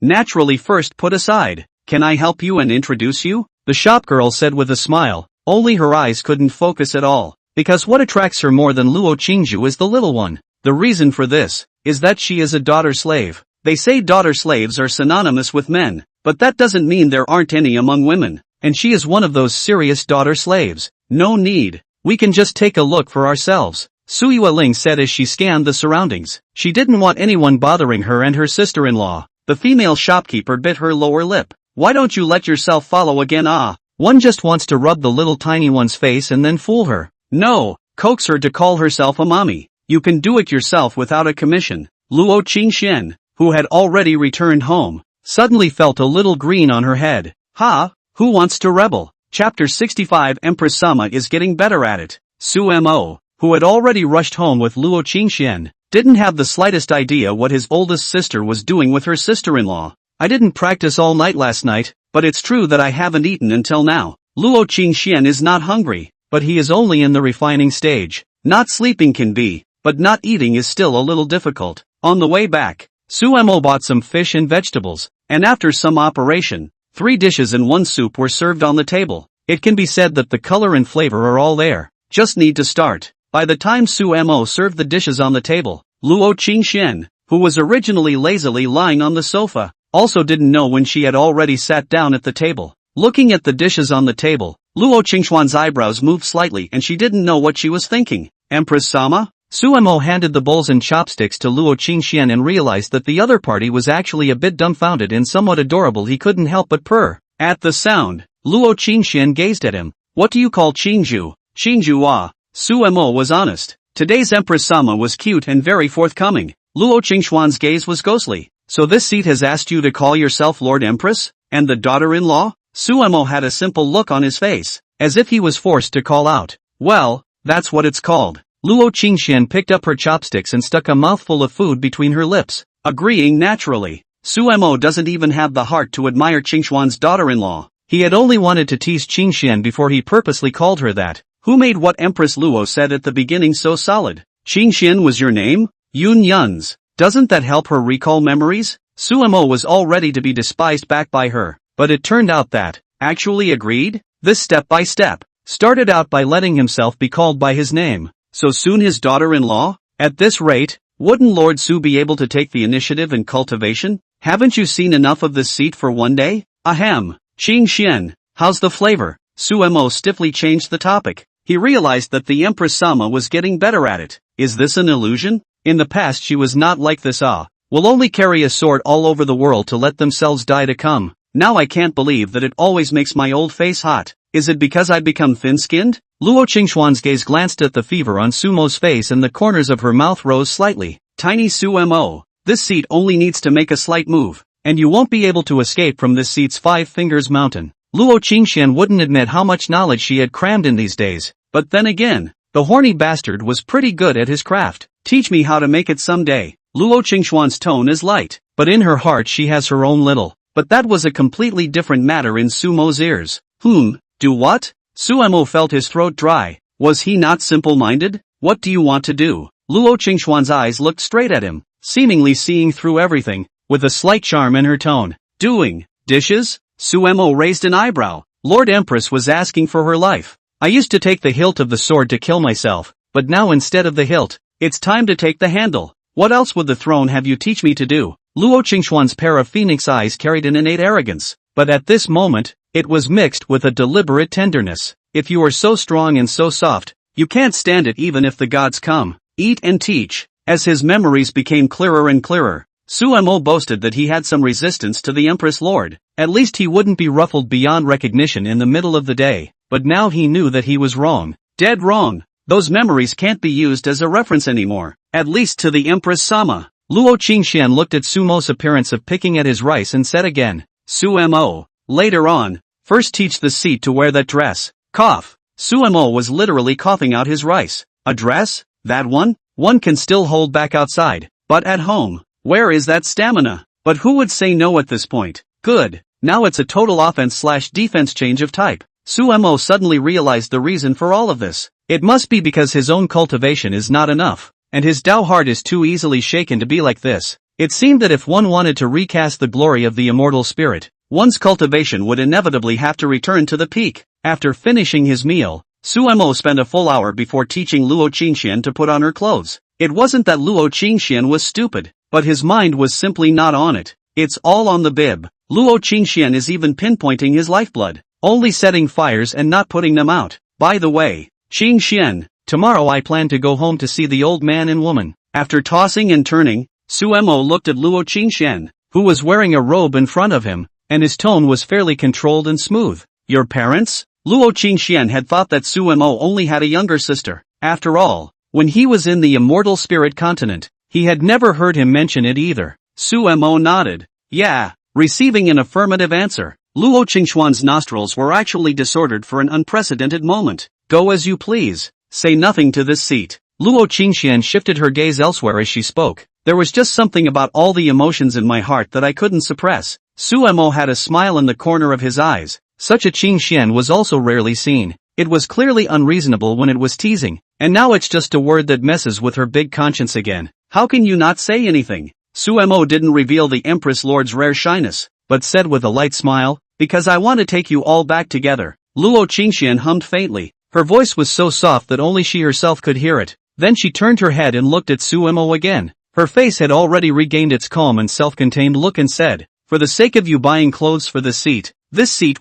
naturally first put aside. Can I help you and introduce you? The shopgirl said with a smile, only her eyes couldn't focus at all. because what attracts her more than Luo Qingzhu is the little one. The reason for this is that she is a daughter slave. They say daughter slaves are synonymous with men, but that doesn't mean there aren't any among women, and she is one of those serious daughter slaves. No need. We can just take a look for ourselves, Sui Ling said as she scanned the surroundings. She didn't want anyone bothering her and her sister-in-law. The female shopkeeper bit her lower lip. Why don't you let yourself follow again? One just wants to rub the little tiny one's face and then fool her. No, coax her to call herself a mommy. You can do it yourself without a commission. Luo Qingxian, who had already returned home, suddenly felt a little green on her head. Who wants to rebel? Chapter 65. Empress Sama is getting better at it. Su Mo, who had already rushed home with Luo Qingxian, didn't have the slightest idea what his oldest sister was doing with her sister-in-law. I didn't practice all night last night, but it's true that I haven't eaten until now. Luo Qingxian is not hungry, but he is only in the refining stage. Not sleeping can be, but not eating is still a little difficult. On the way back, Su Mo bought some fish and vegetables, and after some operation, 3 dishes and 1 soup were served on the table. It can be said that the color and flavor are all there. Just need to start. By the time Su Mo served the dishes on the table, Luo Qingxian, who was originally lazily lying on the sofa, also didn't know when she had already sat down at the table. Looking at the dishes on the table, Luo Qingxuan's eyebrows moved slightly and she didn't know what she was thinking. Empress Sama? Su Mo handed the bowls and chopsticks to Luo Qingxian and realized that the other party was actually a bit dumbfounded and somewhat adorable. He couldn't help but purr. At the sound, Luo Qingxian gazed at him. What do you call Qingzhu? Qingzhu. Su Mo was honest. Today's Empress Sama was cute and very forthcoming. Luo Qingxuan's gaze was ghostly. So this seat has asked you to call yourself Lord Empress? And the daughter-in-law? Su Mo had a simple look on his face, as if he was forced to call out. Well, that's what it's called. Luo Qingxian picked up her chopsticks and stuck a mouthful of food between her lips, agreeing naturally. Su Mo doesn't even have the heart to admire Qingxuan's daughter-in-law. He had only wanted to tease Qingxian before he purposely called her that. Who made what Empress Luo said at the beginning so solid? Qingxian was your name? Yun Yun's. Doesn't that help her recall memories? Su Mo was all ready to be despised back by her, but it turned out that, actually agreed? This step by step, started out by letting himself be called by his name. So soon his daughter-in-law? At this rate, wouldn't Lord Su be able to take the initiative in cultivation? Haven't you seen enough of this seat for one day? Ahem. Qingxian, how's the flavor? Su Mo stiffly changed the topic. He realized that the Empress Sama was getting better at it. Is this an illusion? In the past she was not like this. Will only carry a sword all over the world to let themselves die to come. Now I can't believe that it always makes my old face hot. Is it because I've become thin-skinned? Luo Qingxuan's gaze glanced at the fever on Su Mo's face and the corners of her mouth rose slightly. Tiny Su Mo, this seat only needs to make a slight move, and you won't be able to escape from this seat's 5 fingers mountain. Luo Qingxian wouldn't admit how much knowledge she had crammed in these days, but then again, the horny bastard was pretty good at his craft. Teach me how to make it someday. Luo Qingxuan's tone is light, but in her heart she has her own little. But that was a completely different matter in Su Mo's ears. Do what? Su Mo felt his throat dry. Was he not simple-minded? What do you want to do? Luo Qingxuan's eyes looked straight at him, seemingly seeing through everything, with a slight charm in her tone. Doing dishes? Su Mo raised an eyebrow. Lord Empress was asking for her life. I used to take the hilt of the sword to kill myself, but now instead of the hilt, it's time to take the handle. What else would the throne have you teach me to do? Luo Qingxuan's pair of phoenix eyes carried an innate arrogance, but at this moment, it was mixed with a deliberate tenderness. If you are so strong and so soft, you can't stand it even if the gods come. Eat and teach. As his memories became clearer and clearer, Su Mo boasted that he had some resistance to the Empress Lord. At least he wouldn't be ruffled beyond recognition in the middle of the day, but now he knew that he was wrong. Dead wrong. Those memories can't be used as a reference anymore, at least to the Empress Sama. Luo Qingxian looked at Su Mo's appearance of picking at his rice and said again, Su Mo, later on, first teach the seat to wear that dress. Cough. Su Mo was literally coughing out his rice. A dress? That one? One can still hold back outside, but at home, where is that stamina? But who would say no at this point? Good. Now it's a total offense/defense change of type. Su Mo suddenly realized the reason for all of this. It must be because his own cultivation is not enough, and his Dao heart is too easily shaken to be like this. It seemed that if one wanted to recast the glory of the immortal spirit, one's cultivation would inevitably have to return to the peak. After finishing his meal, Suemo spent a full hour before teaching Luo Qingxian to put on her clothes. It wasn't that Luo Qingxian was stupid, but his mind was simply not on it. It's all on the bib. Luo Qingxian is even pinpointing his lifeblood, only setting fires and not putting them out. By the way, Qingxian, tomorrow I plan to go home to see the old man and woman. After tossing and turning, Suemo looked at Luo Qingxian, who was wearing a robe in front of him, and his tone was fairly controlled and smooth. Your parents? Luo Qingxian had thought that Suemo only had a younger sister. After all, when he was in the immortal spirit continent, he had never heard him mention it either. Suemo nodded. Yeah, receiving an affirmative answer. Luo Qingxuan's nostrils were actually disordered for an unprecedented moment. Go as you please. Say nothing to this seat. Luo Qingxian shifted her gaze elsewhere as she spoke. There was just something about all the emotions in my heart that I couldn't suppress. Suemo had a smile in the corner of his eyes. Such a Qingxian was also rarely seen. It was clearly unreasonable when it was teasing, and now it's just a word that messes with her big conscience again. How can you not say anything? Suemo didn't reveal the Empress Lord's rare shyness, but said with a light smile, because I want to take you all back together. Luo Qingxian hummed faintly. Her voice was so soft that only she herself could hear it. Then she turned her head and looked at Suemo again. Her face had already regained its calm and self-contained look and said, for the sake of you buying clothes for this seat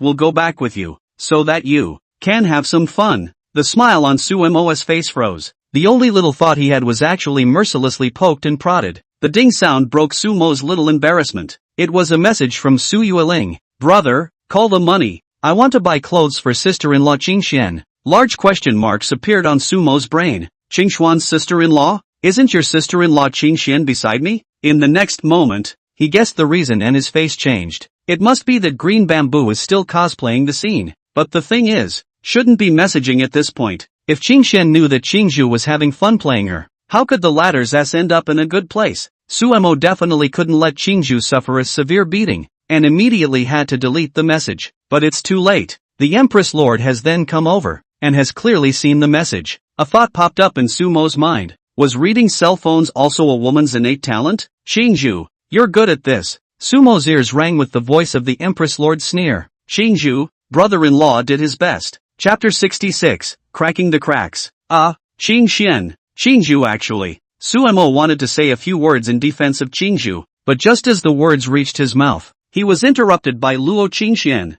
will go back with you, so that you can have some fun. The smile on Suemo's face froze. The only little thought he had was actually mercilessly poked and prodded. The ding sound broke Sumo's little embarrassment. It was a message from Su Yueling. Brother, call the money. I want to buy clothes for sister-in-law Qingxian. Large question marks appeared on Sumo's brain. Qingxuan's sister-in-law? Isn't your sister-in-law Qingxian beside me? In the next moment, he guessed the reason and his face changed. It must be that Green Bamboo is still cosplaying the scene. But the thing is, shouldn't be messaging at this point. If Qingxian knew that Qingzhu was having fun playing her, how could the latter's ass end up in a good place? Suemo definitely couldn't let Qingzhu suffer a severe beating, and immediately had to delete the message. But it's too late. The Empress Lord has then come over, and has clearly seen the message. A thought popped up in Sumo's mind. Was reading cell phones also a woman's innate talent? Qingzhu, you're good at this. Sumo's ears rang with the voice of the Empress Lord's sneer. Qingzhu, brother-in-law did his best. Chapter 66, Cracking the Cracks. Qingxian. Qingzhu actually. Suemo wanted to say a few words in defense of Qingzhu, but just as the words reached his mouth, he was interrupted by Luo Qingxian.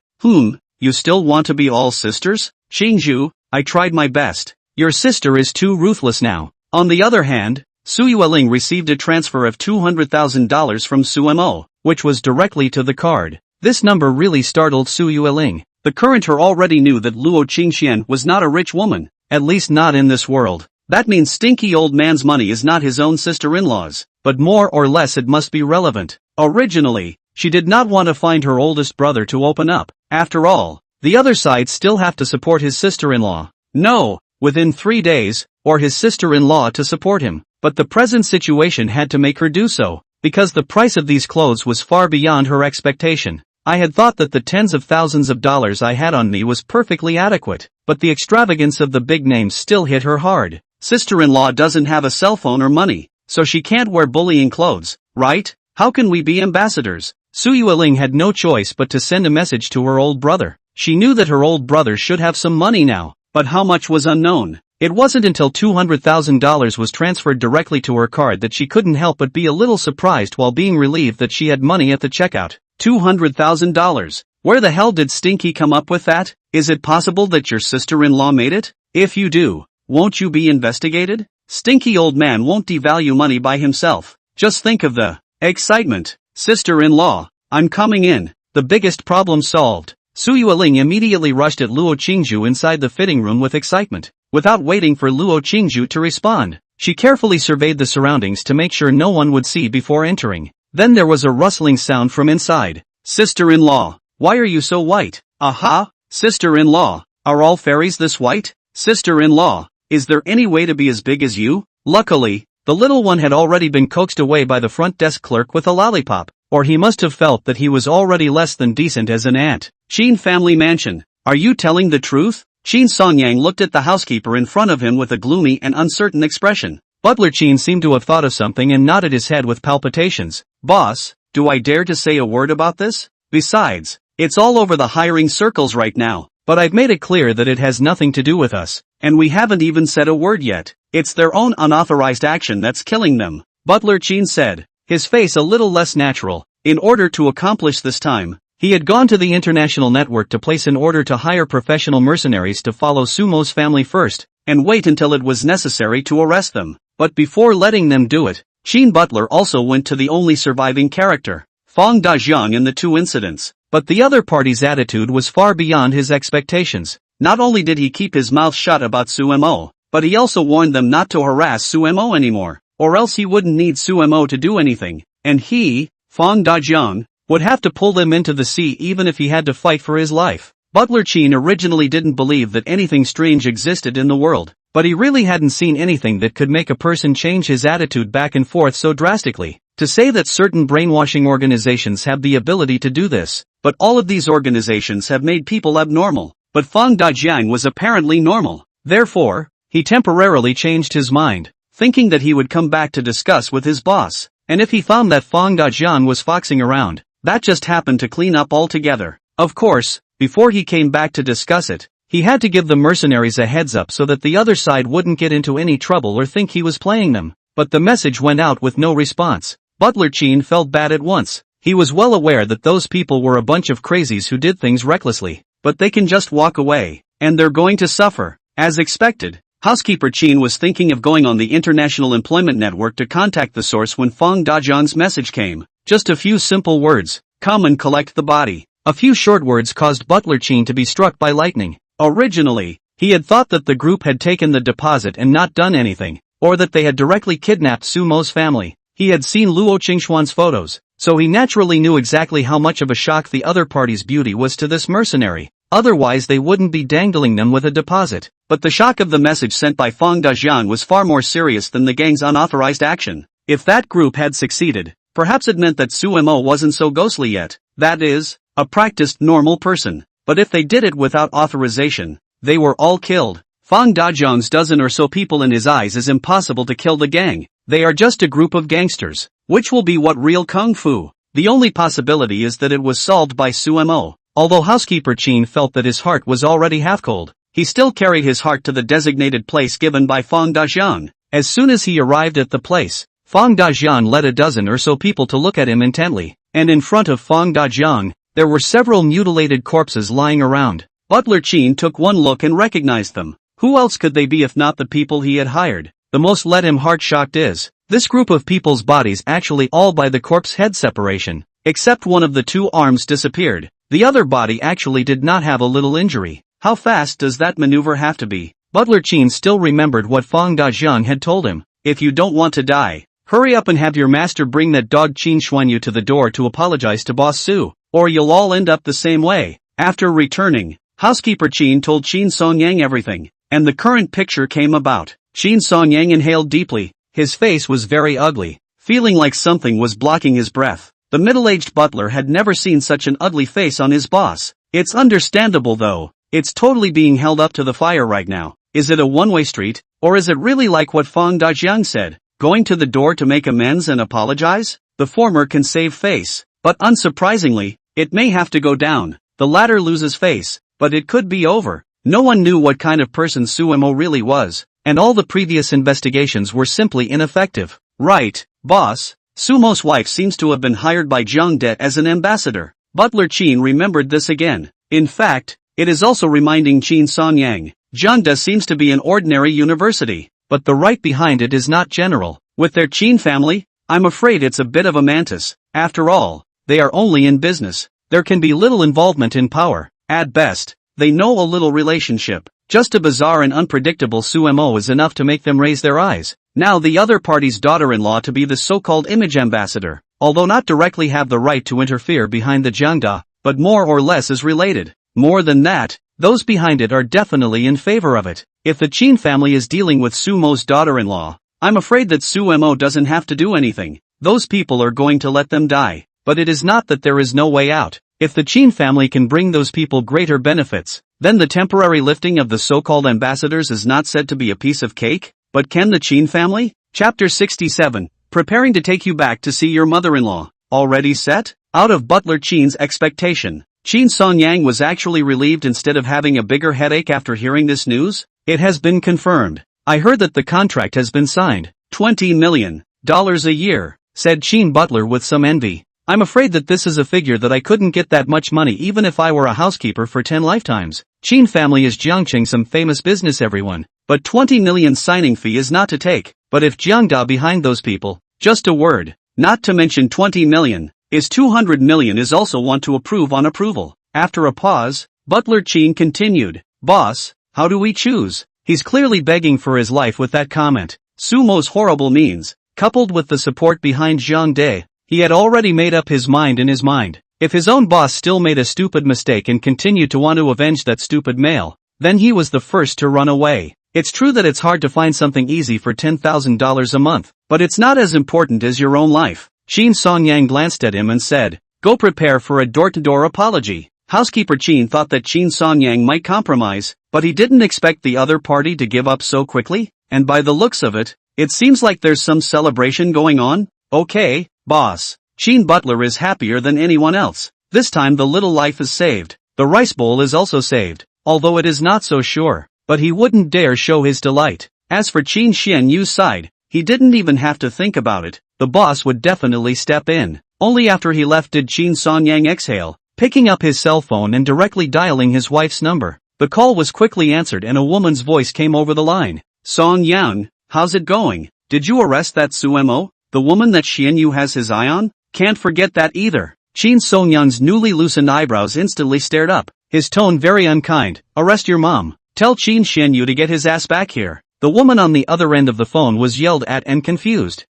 You still want to be all sisters? Qingzhu, I tried my best. Your sister is too ruthless now. On the other hand, Su Yueling received a transfer of $200,000 from Suemo, which was directly to the card. This number really startled Su Yueling. The current her already knew that Luo Qingxian was not a rich woman, at least not in this world. That means stinky old man's money is not his own sister-in-law's, but more or less it must be relevant. Originally, she did not want to find her oldest brother to open up. After all, the other side still have to support his sister-in-law. No, within 3 days, or his sister-in-law to support him. But the present situation had to make her do so, because the price of these clothes was far beyond her expectation. I had thought that the tens of thousands of dollars I had on me was perfectly adequate, but the extravagance of the big names still hit her hard. Sister-in-law doesn't have a cell phone or money, so she can't wear bullying clothes, right? How can we be ambassadors? Su Yueling had no choice but to send a message to her old brother. She knew that her old brother should have some money now, but how much was unknown. It wasn't until $200,000 was transferred directly to her card that she couldn't help but be a little surprised while being relieved that she had money at the checkout. $200,000. Where the hell did Stinky come up with that? Is it possible that your sister-in-law made it? If you do, won't you be investigated? Stinky old man won't devalue money by himself. Just think of the excitement. Sister-in-law, I'm coming in. The biggest problem solved. Su Yueling immediately rushed at Luo Qingzhu inside the fitting room with excitement. Without waiting for Luo Qingzhu to respond, she carefully surveyed the surroundings to make sure no one would see before entering. Then there was a rustling sound from inside. Sister-in-law, why are you so white? Aha, sister-in-law, are all fairies this white? Sister-in-law, is there any way to be as big as you? Luckily, the little one had already been coaxed away by the front desk clerk with a lollipop, or he must have felt that he was already less than decent as an aunt. Qin family mansion, are you telling the truth? Qin Songyang looked at the housekeeper in front of him with a gloomy and uncertain expression. Butler Qin seemed to have thought of something and nodded his head with palpitations. Boss, do I dare to say a word about this? Besides, it's all over the hiring circles right now. But I've made it clear that it has nothing to do with us, and we haven't even said a word yet. It's their own unauthorized action that's killing them, Butler Chin said, his face a little less natural. In order to accomplish this time, he had gone to the international network to place an order to hire professional mercenaries to follow Sumo's family first, and wait until it was necessary to arrest them. But before letting them do it, Chin Butler also went to the only surviving character, Fong Dajiang, in the two incidents. But the other party's attitude was far beyond his expectations. Not only did he keep his mouth shut about Sumo, but he also warned them not to harass Sumo anymore, or else he wouldn't need Sumo to do anything, and he, Fong Dajiang, would have to pull them into the sea even if he had to fight for his life. Butler Chin originally didn't believe that anything strange existed in the world, but he really hadn't seen anything that could make a person change his attitude back and forth so drastically. To say that certain brainwashing organizations have the ability to do this, but all of these organizations have made people abnormal, but Fong Dajiang was apparently normal. Therefore, he temporarily changed his mind, thinking that he would come back to discuss with his boss, and if he found that Fong Dajiang was foxing around, that just happened to clean up altogether. Of course, before he came back to discuss it, he had to give the mercenaries a heads up so that the other side wouldn't get into any trouble or think he was playing them. But the message went out with no response. Butler Chin felt bad at once. He was well aware that those people were a bunch of crazies who did things recklessly, but they can just walk away, and they're going to suffer. As expected, housekeeper Chin was thinking of going on the International Employment Network to contact the source when Fong Dajiang's message came. Just a few simple words, come and collect the body. A few short words caused Butler Chin to be struck by lightning. Originally, he had thought that the group had taken the deposit and not done anything, or that they had directly kidnapped Sumo's family. He had seen Luo Qingxuan's photos, so he naturally knew exactly how much of a shock the other party's beauty was to this mercenary. Otherwise they wouldn't be dangling them with a deposit. But the shock of the message sent by Fong Dajiang was far more serious than the gang's unauthorized action. If that group had succeeded, perhaps it meant that Sumo wasn't so ghostly yet. That is, a practiced normal person. But if they did it without authorization, they were all killed. Fong Dajiang's dozen or so people in his eyes is impossible to kill the gang. They are just a group of gangsters. Which will be what real kung fu? The only possibility is that it was solved by Sumo. Although housekeeper Chin felt that his heart was already half cold, he still carried his heart to the designated place given by Fong Dajiang. As soon as he arrived at the place, Fong Dajiang led a dozen or so people to look at him intently, and in front of Fong Dajiang, there were several mutilated corpses lying around. Butler Chin took one look and recognized them. Who else could they be if not the people he had hired? The most let him heart-shocked is, this group of people's bodies actually all by the corpse head separation, except one of the two arms disappeared. The other body actually did not have a little injury. How fast does that maneuver have to be? Butler Chin still remembered what Fong Dajiang had told him. If you don't want to die, hurry up and have your master bring that dog Qin Xuanyu to the door to apologize to Boss Su, or you'll all end up the same way. After returning, housekeeper Chin told Qin Songyang everything, and the current picture came about. Qin Songyang inhaled deeply. His face was very ugly, feeling like something was blocking his breath. The middle-aged butler had never seen such an ugly face on his boss. It's understandable though. It's totally being held up to the fire right now. Is it a one-way street, or is it really like what Fong Dajiang said, going to the door to make amends and apologize? The former can save face, but unsurprisingly, it may have to go down. The latter loses face, but it could be over. No one knew what kind of person Sumo really was, and all the previous investigations were simply ineffective. Right, boss. Sumo's wife seems to have been hired by Zhang De as an ambassador. Butler Chin remembered this again. In fact, it is also reminding Qin Songyang. Zhang De seems to be an ordinary university, but the right behind it is not general. With their Qin family, I'm afraid it's a bit of a mantis. After all, they are only in business. There can be little involvement in power. At best, they know a little relationship. Just a bizarre and unpredictable Sumo is enough to make them raise their eyes. Now the other party's daughter-in-law to be the so-called image ambassador, although not directly have the right to interfere behind the Jiangda, but more or less is related. More than that, those behind it are definitely in favor of it. If the Qin family is dealing with Sumo's daughter-in-law, I'm afraid that Sumo doesn't have to do anything. Those people are going to let them die. But it is not that there is no way out. If the Qin family can bring those people greater benefits, then the temporary lifting of the so-called ambassadors is not said to be a piece of cake. But can the Qin family? Chapter 67. Preparing to take you back to see your mother-in-law. Already set? Out of Butler Chin's expectation, Qin Songyang was actually relieved instead of having a bigger headache after hearing this news. It has been confirmed. I heard that the contract has been signed. $20 million a year, said Qin Butler with some envy. I'm afraid that this is a figure that I couldn't get that much money even if I were a housekeeper for 10 lifetimes. Qin family is Jiangqing, some famous business everyone. But 20 million signing fee is not to take. But if Jiangda behind those people, just a word, not to mention 20 million, is 200 million is also want to approve on approval. After a pause, Butler Qin continued, boss, how do we choose? He's clearly begging for his life with that comment. Sumo's horrible means, coupled with the support behind Zhang De, he had already made up his mind in his mind. If his own boss still made a stupid mistake and continued to want to avenge that stupid male, then he was the first to run away. It's true that it's hard to find something easy for $10,000 a month, but it's not as important as your own life. Qin Songyang glanced at him and said, go prepare for a door-to-door apology. Housekeeper Qin thought that Qin Songyang might compromise, but he didn't expect the other party to give up so quickly, and by the looks of it, it seems like there's some celebration going on. Okay, boss. Qin Butler is happier than anyone else. This time the little life is saved. The rice bowl is also saved, although it is not so sure, but he wouldn't dare show his delight. As for Qin Xianyu's side, he didn't even have to think about it. The boss would definitely step in. Only after he left did Qin Songyang exhale, picking up his cell phone and directly dialing his wife's number. The call was quickly answered and a woman's voice came over the line. Songyang, how's it going? Did you arrest that Sumo? The woman that Xianyu has his eye on? Can't forget that either. Qin Songyang's newly loosened eyebrows instantly stared up, his tone very unkind. Arrest your mom. Tell Qin Xianyu to get his ass back here. The woman on the other end of the phone was yelled at and confused.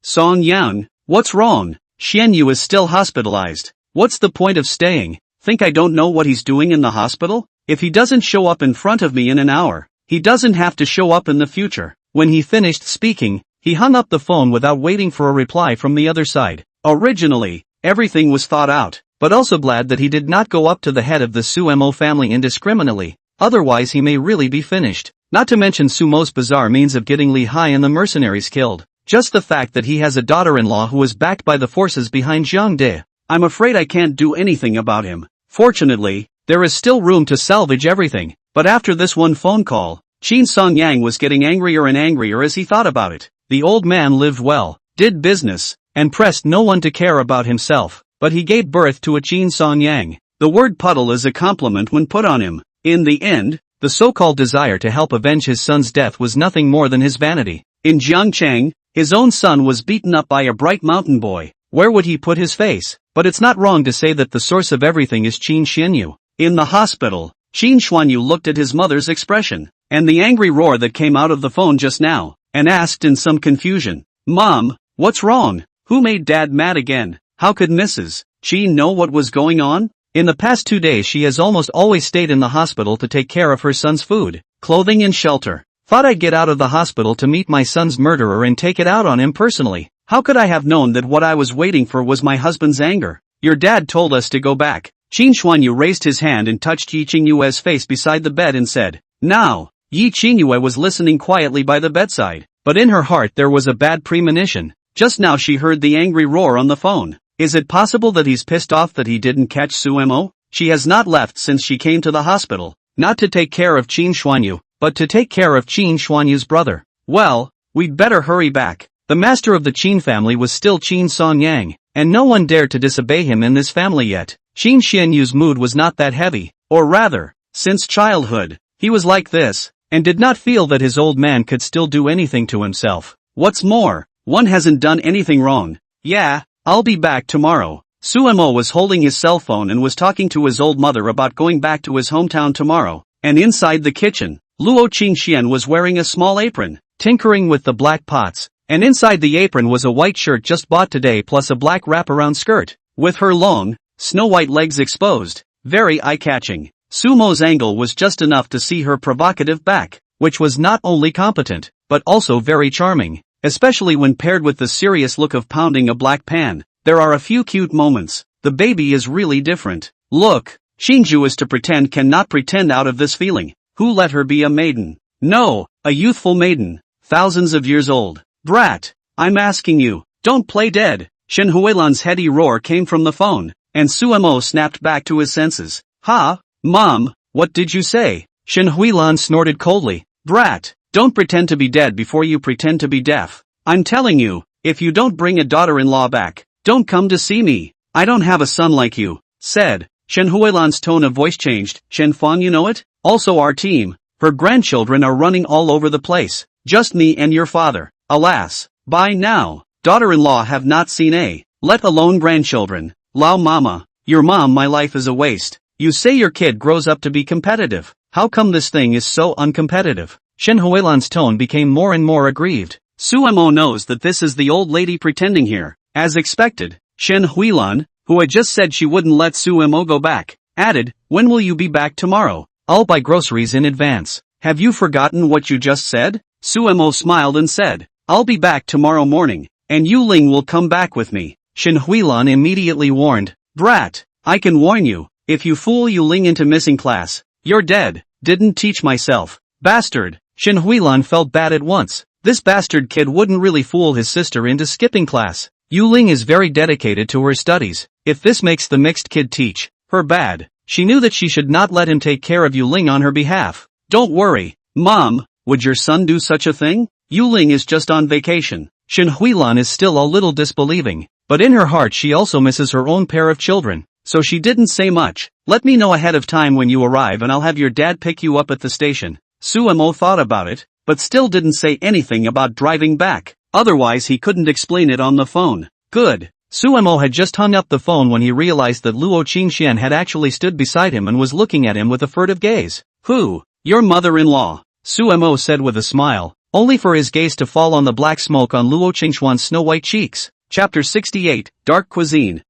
Songyang, what's wrong? Xianyu is still hospitalized. What's the point of staying? Think I don't know what he's doing in the hospital? If he doesn't show up in front of me in an hour, he doesn't have to show up in the future. When he finished speaking, he hung up the phone without waiting for a reply from the other side. Originally, everything was thought out, but also glad that he did not go up to the head of the Sumo family indiscriminately, otherwise he may really be finished. Not to mention Sumo's bizarre means of getting Li Hai and the mercenaries killed. Just the fact that he has a daughter-in-law who is backed by the forces behind Zhang De. I'm afraid I can't do anything about him. Fortunately, there is still room to salvage everything, but after this one phone call, Qin Songyang was getting angrier and angrier as he thought about it. The old man lived well, did business, and pressed no one to care about himself, but he gave birth to a Qin Songyang. The word puddle is a compliment when put on him. In the end, the so-called desire to help avenge his son's death was nothing more than his vanity. In Jiangcheng, his own son was beaten up by a bright mountain boy. Where would he put his face? But it's not wrong to say that the source of everything is Qin Xianyu. In the hospital, Qin Xuanyu looked at his mother's expression, and the angry roar that came out of the phone just now, and asked in some confusion, Mom, what's wrong? Who made Dad mad again? How could Mrs. Qin know what was going on? In the past 2 days she has almost always stayed in the hospital to take care of her son's food, clothing and shelter. Thought I'd get out of the hospital to meet my son's murderer and take it out on him personally. How could I have known that what I was waiting for was my husband's anger? Your dad told us to go back. Qin Xuanyu raised his hand and touched Yi Qingyue's face beside the bed and said, now. Yi Qingyue was listening quietly by the bedside, but in her heart there was a bad premonition. Just now she heard the angry roar on the phone. Is it possible that he's pissed off that he didn't catch Sumo? She has not left since she came to the hospital, not to take care of Qin Xuanyu, but to take care of Qin Xuanyu's brother. Well, we'd better hurry back. The master of the Qin family was still Qin Songyang, and no one dared to disobey him in this family yet. Qin Xianyu's mood was not that heavy, or rather, since childhood, he was like this, and did not feel that his old man could still do anything to himself. What's more, one hasn't done anything wrong. Yeah, I'll be back tomorrow. Sumo was holding his cell phone and was talking to his old mother about going back to his hometown tomorrow, and inside the kitchen, Luo Qingxian was wearing a small apron, tinkering with the black pots, and inside the apron was a white shirt just bought today plus a black wraparound skirt, with her long, snow-white legs exposed, very eye-catching. Sumo's angle was just enough to see her provocative back, which was not only competent, but also very charming, especially when paired with the serious look of pounding a black pan. There are a few cute moments. The baby is really different. Look, Xingju is to pretend cannot pretend out of this feeling. Who let her be a maiden? No, a youthful maiden, thousands of years old. Brat, I'm asking you, don't play dead. Shen Huilan's heady roar came from the phone. and Suemo snapped back to his senses. Ha! Mom, what did you say? Shen Huilan snorted coldly. Brat, don't pretend to be dead before you pretend to be deaf. I'm telling you, if you don't bring a daughter-in-law back, don't come to see me. I don't have a son like you, said. Shen Huilan's tone of voice changed. Shen Fang, you know it? Also our team. Her grandchildren are running all over the place. Just me and your father. Alas, by now, daughter-in-law have not seen a, let alone grandchildren. Lao mama, your mom, my life is a waste. You say your kid grows up to be competitive. How come this thing is so uncompetitive? Shen Huilan's tone became more and more aggrieved. Suemo knows that this is the old lady pretending here. As expected, Shen Huilan, who had just said she wouldn't let Suemo go back, added, when will you be back tomorrow? I'll buy groceries in advance. Have you forgotten what you just said? Suemo smiled and said, I'll be back tomorrow morning, and Yu Ling will come back with me. Shen Huilan immediately warned, Brat, I can warn you, if you fool Yu Ling into missing class, you're dead. Didn't teach myself. Bastard. Shen Huilan felt bad at once. This bastard kid wouldn't really fool his sister into skipping class. Yu Ling is very dedicated to her studies. If this makes the mixed kid teach her bad, she knew that she should not let him take care of Yu Ling on her behalf. Don't worry, Mom, would your son do such a thing? Yu Ling is just on vacation. Shen Huilan is still a little disbelieving, but in her heart she also misses her own pair of children. So she didn't say much. Let me know ahead of time when you arrive and I'll have your dad pick you up at the station. Suemo thought about it, but still didn't say anything about driving back. Otherwise he couldn't explain it on the phone. Good. Suemo had just hung up the phone when he realized that Luo Qingxian had actually stood beside him and was looking at him with a furtive gaze. Who? Your mother-in-law, Suemo said with a smile, only for his gaze to fall on the black smoke on Luo Qingxian's snow-white cheeks. Chapter 68, Dark Cuisine.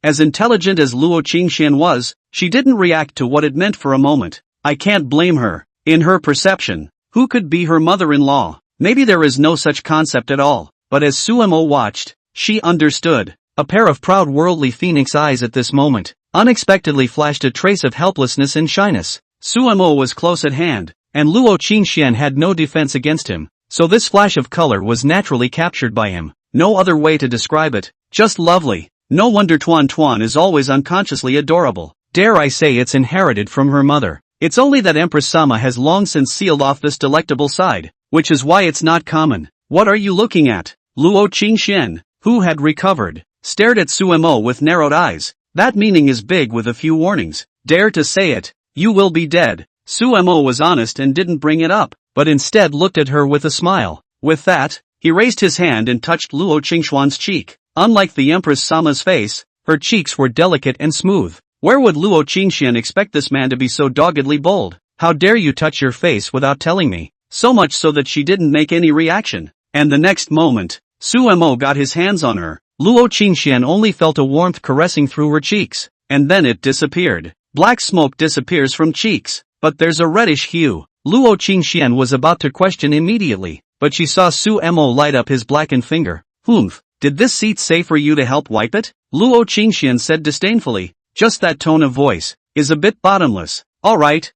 As intelligent as Luo Qingxian was, she didn't react to what it meant for a moment. I can't blame her. In her perception, who could be her mother-in-law? Maybe there is no such concept at all. But as Suemo watched, she understood. A pair of proud worldly phoenix eyes at this moment unexpectedly flashed a trace of helplessness and shyness. Suemo was close at hand, and Luo Qingxian had no defense against him, so this flash of color was naturally captured by him. No other way to describe it. Just lovely. No wonder Tuan is always unconsciously adorable. Dare I say it's inherited from her mother. It's only that Empress Sama has long since sealed off this delectable side, which is why it's not common. What are you looking at? Luo Qingxian, who had recovered, stared at Suemo with narrowed eyes. That meaning is big with a few warnings. Dare to say it, you will be dead. Suemo was honest and didn't bring it up, but instead looked at her with a smile. With that, he raised his hand and touched Luo Qingxian's cheek. Unlike the Empress Sama's face, her cheeks were delicate and smooth. Where would Luo Qingxian expect this man to be so doggedly bold? How dare you touch your face without telling me? So much so that she didn't make any reaction. And the next moment, Suemo got his hands on her. Luo Qingxian only felt a warmth caressing through her cheeks, and then it disappeared. Black smoke disappears from cheeks, but there's a reddish hue. Luo Qingxian was about to question immediately, but she saw Suemo light up his blackened finger. Did this seat say for you to help wipe it? Luo Qingxian said disdainfully. Just that tone of voice is a bit bottomless. Alright,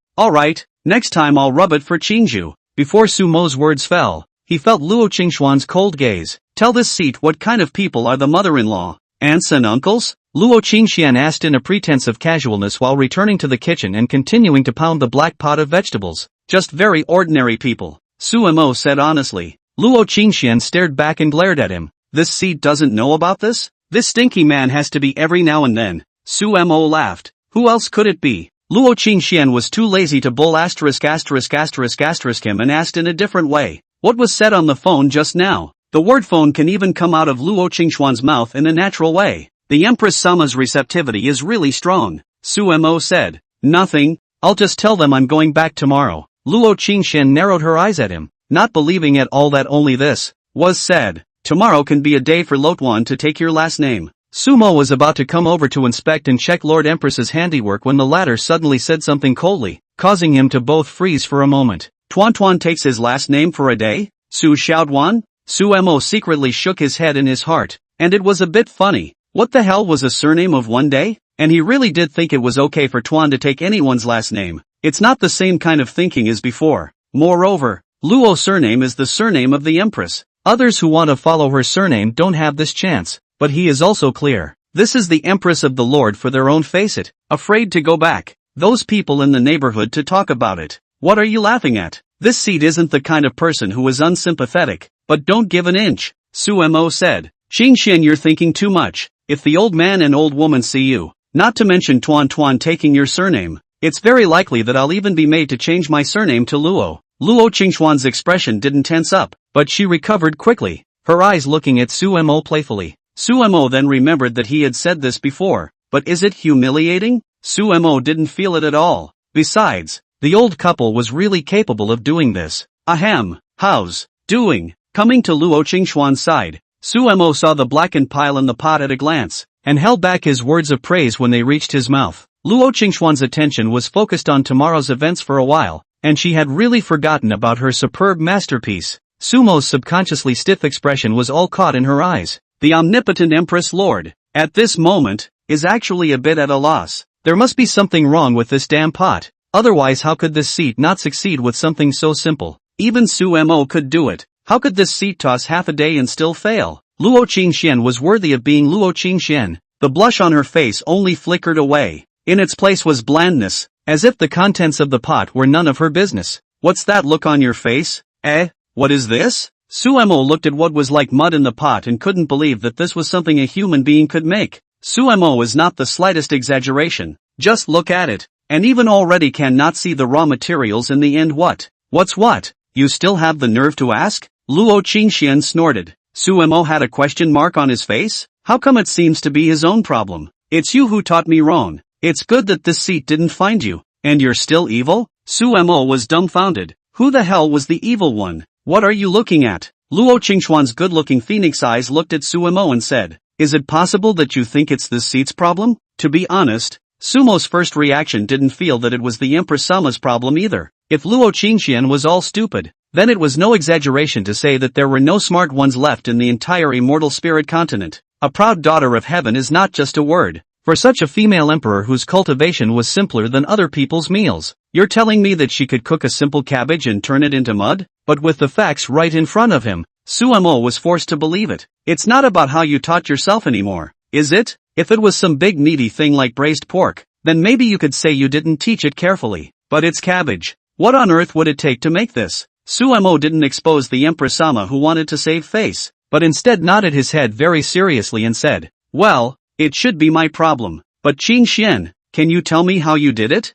next time I'll rub it for Qingju. Before Sumo's words fell, he felt Luo Qingxuan's cold gaze. Tell this seat what kind of people are the mother-in-law? Aunts and uncles? Luo Qingxian asked in a pretense of casualness while returning to the kitchen and continuing to pound the black pot of vegetables. Just very ordinary people, Suemo said honestly. Luo Qingxian stared back and glared at him. This seat doesn't know about this? This stinky man has to be every now and then. Suemo laughed. Who else could it be? Luo Qingxian was too lazy to bull ***** him and asked in a different way. What was said on the phone just now? The word phone can even come out of Luo Qingxuan's mouth in a natural way. The Empress Sama's receptivity is really strong. Suemo said. Nothing. I'll just tell them I'm going back tomorrow. Luo Qingxian narrowed her eyes at him, not believing at all that only this was said. Tomorrow can be a day for Lotuan to take your last name. Sumo was about to come over to inspect and check Lord Empress's handiwork when the latter suddenly said something coldly, causing him to both freeze for a moment. Tuan takes his last name for a day? Su Xiaoduan? Suemo secretly shook his head in his heart, and it was a bit funny. What the hell was a surname of one day? And he really did think it was okay for Tuan to take anyone's last name. It's not the same kind of thinking as before. Moreover, Luo's surname is the surname of the Empress. Others who want to follow her surname don't have this chance, but he is also clear. This is the Empress of the Lord for their own face it, afraid to go back. Those people in the neighborhood to talk about it. What are you laughing at? This seat isn't the kind of person who is unsympathetic, but don't give an inch, Suemo said. Qingxian, you're thinking too much. If the old man and old woman see you, not to mention Tuan Tuan taking your surname, it's very likely that I'll even be made to change my surname to Luo. Luo Qingxuan's expression didn't tense up, but she recovered quickly, her eyes looking at Suemo playfully. Suemo then remembered that he had said this before, but is it humiliating? Suemo didn't feel it at all. Besides, the old couple was really capable of doing this. Ahem, how's doing? Coming to Luo Qingxuan's side, Suemo saw the blackened pile in the pot at a glance, and held back his words of praise when they reached his mouth. Luo Qingxuan's attention was focused on tomorrow's events for a while, and she had really forgotten about her superb masterpiece. Sumo's subconsciously stiff expression was all caught in her eyes. The omnipotent Empress Lord, at this moment, is actually a bit at a loss. There must be something wrong with this damn pot. Otherwise how could this seat not succeed with something so simple? Even Suemo could do it. How could this seat toss half a day and still fail? Luo Qingxian was worthy of being Luo Qingxian. The blush on her face only flickered away. In its place was blandness, as if the contents of the pot were none of her business. What's that look on your face? What is this? Suemo looked at what was like mud in the pot and couldn't believe that this was something a human being could make. Suemo is not the slightest exaggeration. Just look at it, and even already cannot see the raw materials in the end. What's what? You still have the nerve to ask? Luo Qingxian snorted. Suemo had a question mark on his face? How come it seems to be his own problem? It's you who taught me wrong. It's good that this seat didn't find you. And you're still evil? Suemo was dumbfounded. Who the hell was the evil one? What are you looking at? Luo Qingxuan's good-looking phoenix eyes looked at Suemo and said, is it possible that you think it's this seat's problem? To be honest, Sumo's first reaction didn't feel that it was the Empress Sama's problem either. If Luo Qingxian was all stupid, then it was no exaggeration to say that there were no smart ones left in the entire immortal spirit continent. A proud daughter of heaven is not just a word. For such a female emperor whose cultivation was simpler than other people's meals. You're telling me that she could cook a simple cabbage and turn it into mud? But with the facts right in front of him, Suemo was forced to believe it. It's not about how you taught yourself anymore, is it? If it was some big meaty thing like braised pork, then maybe you could say you didn't teach it carefully. But it's cabbage. What on earth would it take to make this? Suemo didn't expose the Empress Sama who wanted to save face, but instead nodded his head very seriously and said, well, it should be my problem. But Qingxian, can you tell me how you did it?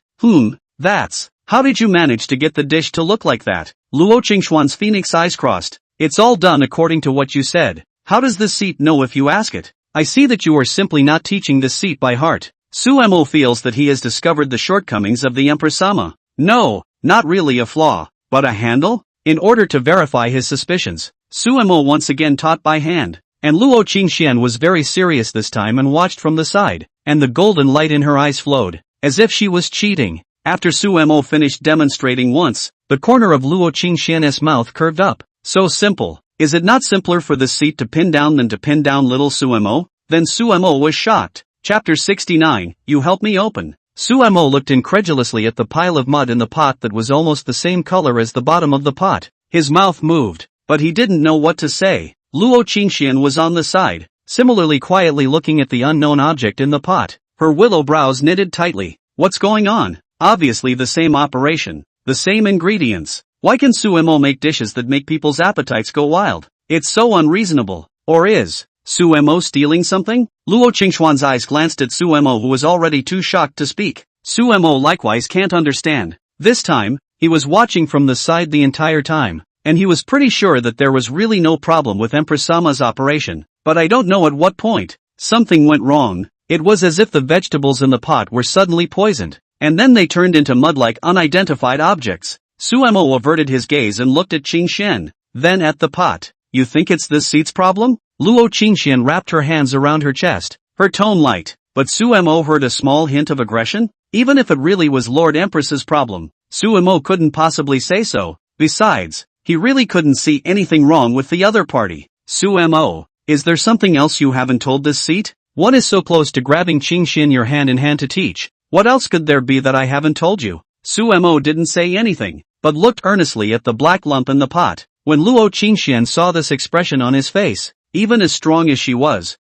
That's. How did you manage to get the dish to look like that? Luo Qingxuan's phoenix eyes crossed. It's all done according to what you said. How does this seat know if you ask it? I see that you are simply not teaching this seat by heart. Suemo feels that he has discovered the shortcomings of the Empress Sama. No, not really a flaw, but a handle? In order to verify his suspicions, Suemo once again taught by hand. And Luo Qingxian was very serious this time and watched from the side, and the golden light in her eyes flowed, as if she was cheating. After Suemo finished demonstrating once, the corner of Luo Qingxian's mouth curved up. So simple. Is it not simpler for this seat to pin down than to pin down little Suemo? Then Suemo was shocked. Chapter 69, You Help Me Open. Suemo looked incredulously at the pile of mud in the pot that was almost the same color as the bottom of the pot. His mouth moved, but he didn't know what to say. Luo Qingxian was on the side, similarly quietly looking at the unknown object in the pot. Her willow brows knitted tightly. What's going on? Obviously the same operation, the same ingredients. Why can Suemo make dishes that make people's appetites go wild? It's so unreasonable. Or is Suemo stealing something? Luo Qingxuan's eyes glanced at Suemo, who was already too shocked to speak. Suemo likewise can't understand. This time, he was watching from the side the entire time. And he was pretty sure that there was really no problem with Empress Sama's operation, but I don't know at what point. Something went wrong. It was as if the vegetables in the pot were suddenly poisoned, and then they turned into mud like unidentified objects. Suemo averted his gaze and looked at Qingxian, then at the pot. You think it's this seat's problem? Luo Qingxian wrapped her hands around her chest, her tone light, but Suemo heard a small hint of aggression? Even if it really was Lord Empress's problem, Suemo couldn't possibly say so. Besides, he really couldn't see anything wrong with the other party. Suemo, is there something else you haven't told this seat? One is so close to grabbing Qingxian your hand in hand to teach. What else could there be that I haven't told you? Suemo didn't say anything, but looked earnestly at the black lump in the pot. When Luo Qingxian saw this expression on his face, even as strong as she was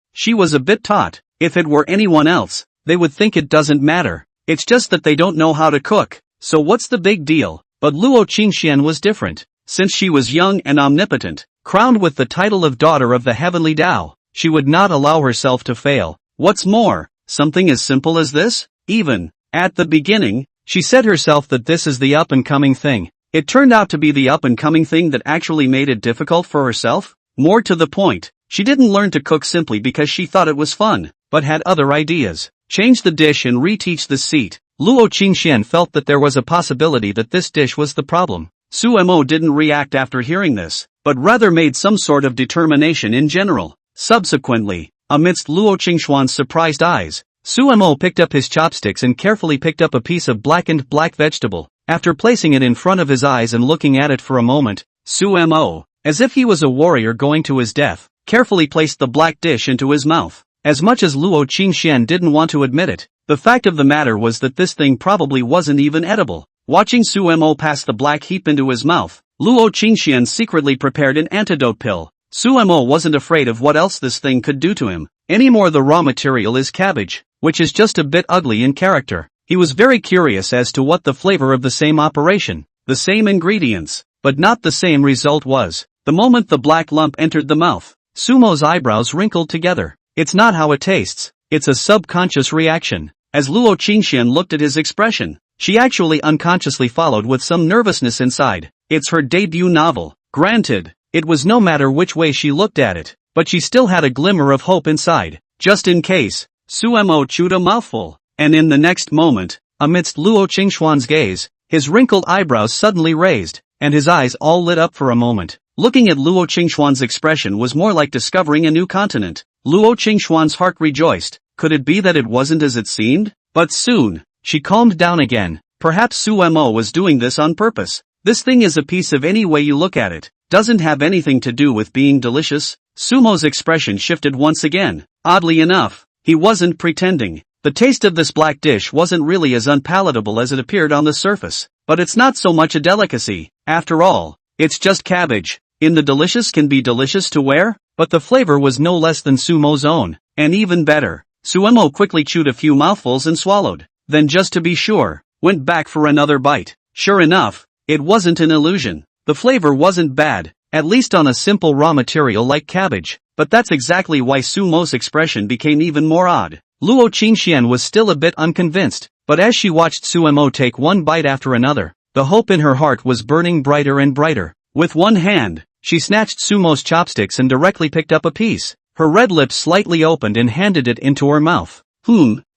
a bit taut. If it were anyone else, they would think it doesn't matter. It's just that they don't know how to cook, so what's the big deal? But Luo Qingxian was different. Since she was young and omnipotent, crowned with the title of daughter of the heavenly Tao, she would not allow herself to fail. What's more, something as simple as this? Even at the beginning, she said herself that this is the up-and-coming thing. It turned out to be the up-and-coming thing that actually made it difficult for herself. More to the point, she didn't learn to cook simply because she thought it was fun, but had other ideas. Change the dish and reteach the seat. Luo Qingxian felt that there was a possibility that this dish was the problem. Su Mo didn't react after hearing this, but rather made some sort of determination in general. Subsequently, amidst Luo Qingxuan's surprised eyes, Su Mo picked up his chopsticks and carefully picked up a piece of blackened black vegetable. After placing it in front of his eyes and looking at it for a moment, Su Mo, as if he was a warrior going to his death, carefully placed the black dish into his mouth. As much as Luo Qingxian didn't want to admit it, the fact of the matter was that this thing probably wasn't even edible. Watching Su Mo pass the black heap into his mouth, Luo Qingxian secretly prepared an antidote pill. Su Mo wasn't afraid of what else this thing could do to him. Anymore. The raw material is cabbage, which is just a bit ugly in character. He was very curious as to what the flavor of the same operation, the same ingredients, but not the same result was. The moment the black lump entered the mouth, Sumo's eyebrows wrinkled together. It's not how it tastes, it's a subconscious reaction. As Luo Qingxian looked at his expression, she actually unconsciously followed with some nervousness inside. It's her debut novel. Granted, it was no matter which way she looked at it, but she still had a glimmer of hope inside. Just in case, Su Mo chewed a mouthful, and in the next moment, amidst Luo Qingxuan's gaze, his wrinkled eyebrows suddenly raised, and his eyes all lit up for a moment. Looking at Luo Qingxuan's expression was more like discovering a new continent. Luo Qingxuan's heart rejoiced. Could it be that it wasn't as it seemed? But soon, she calmed down again. Perhaps Su Mo was doing this on purpose. This thing is a piece of any way you look at it. Doesn't have anything to do with being delicious. Sumo's expression shifted once again. Oddly enough, he wasn't pretending. The taste of this black dish wasn't really as unpalatable as it appeared on the surface. But it's not so much a delicacy. After all, it's just cabbage. In the delicious can be delicious to where? But the flavor was no less than Sumo's own, and even better. Sumo quickly chewed a few mouthfuls and swallowed. Then just to be sure, went back for another bite. Sure enough, it wasn't an illusion. The flavor wasn't bad, at least on a simple raw material like cabbage. But that's exactly why Sumo's expression became even more odd. Luo Qingxian was still a bit unconvinced, but as she watched Sumo take one bite after another, the hope in her heart was burning brighter and brighter. With one hand, she snatched Sumo's chopsticks and directly picked up a piece. Her red lips slightly opened and handed it into her mouth.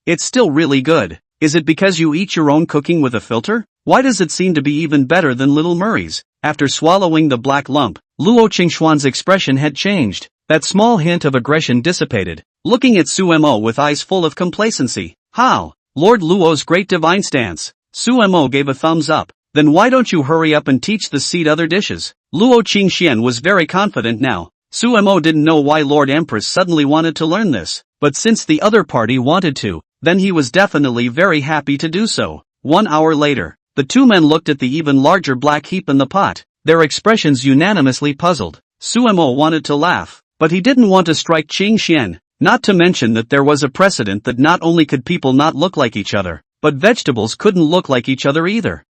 It's still really good. Is it because you eat your own cooking with a filter? Why does it seem to be even better than Little Murray's? After swallowing the black lump, Luo Qingxuan's expression had changed. That small hint of aggression dissipated, looking at Sumo with eyes full of complacency. How? Lord Luo's great divine stance. Sumo gave a thumbs up. Then why don't you hurry up and teach the seed other dishes? Luo Qingxian was very confident now. Sumo didn't know why Lord Empress suddenly wanted to learn this, but since the other party wanted to, then he was definitely very happy to do so. 1 hour later, the two men looked at the even larger black heap in the pot, their expressions unanimously puzzled. Sumo wanted to laugh, but he didn't want to strike Qingxian, not to mention that there was a precedent that not only could people not look like each other, but vegetables couldn't look like each other either.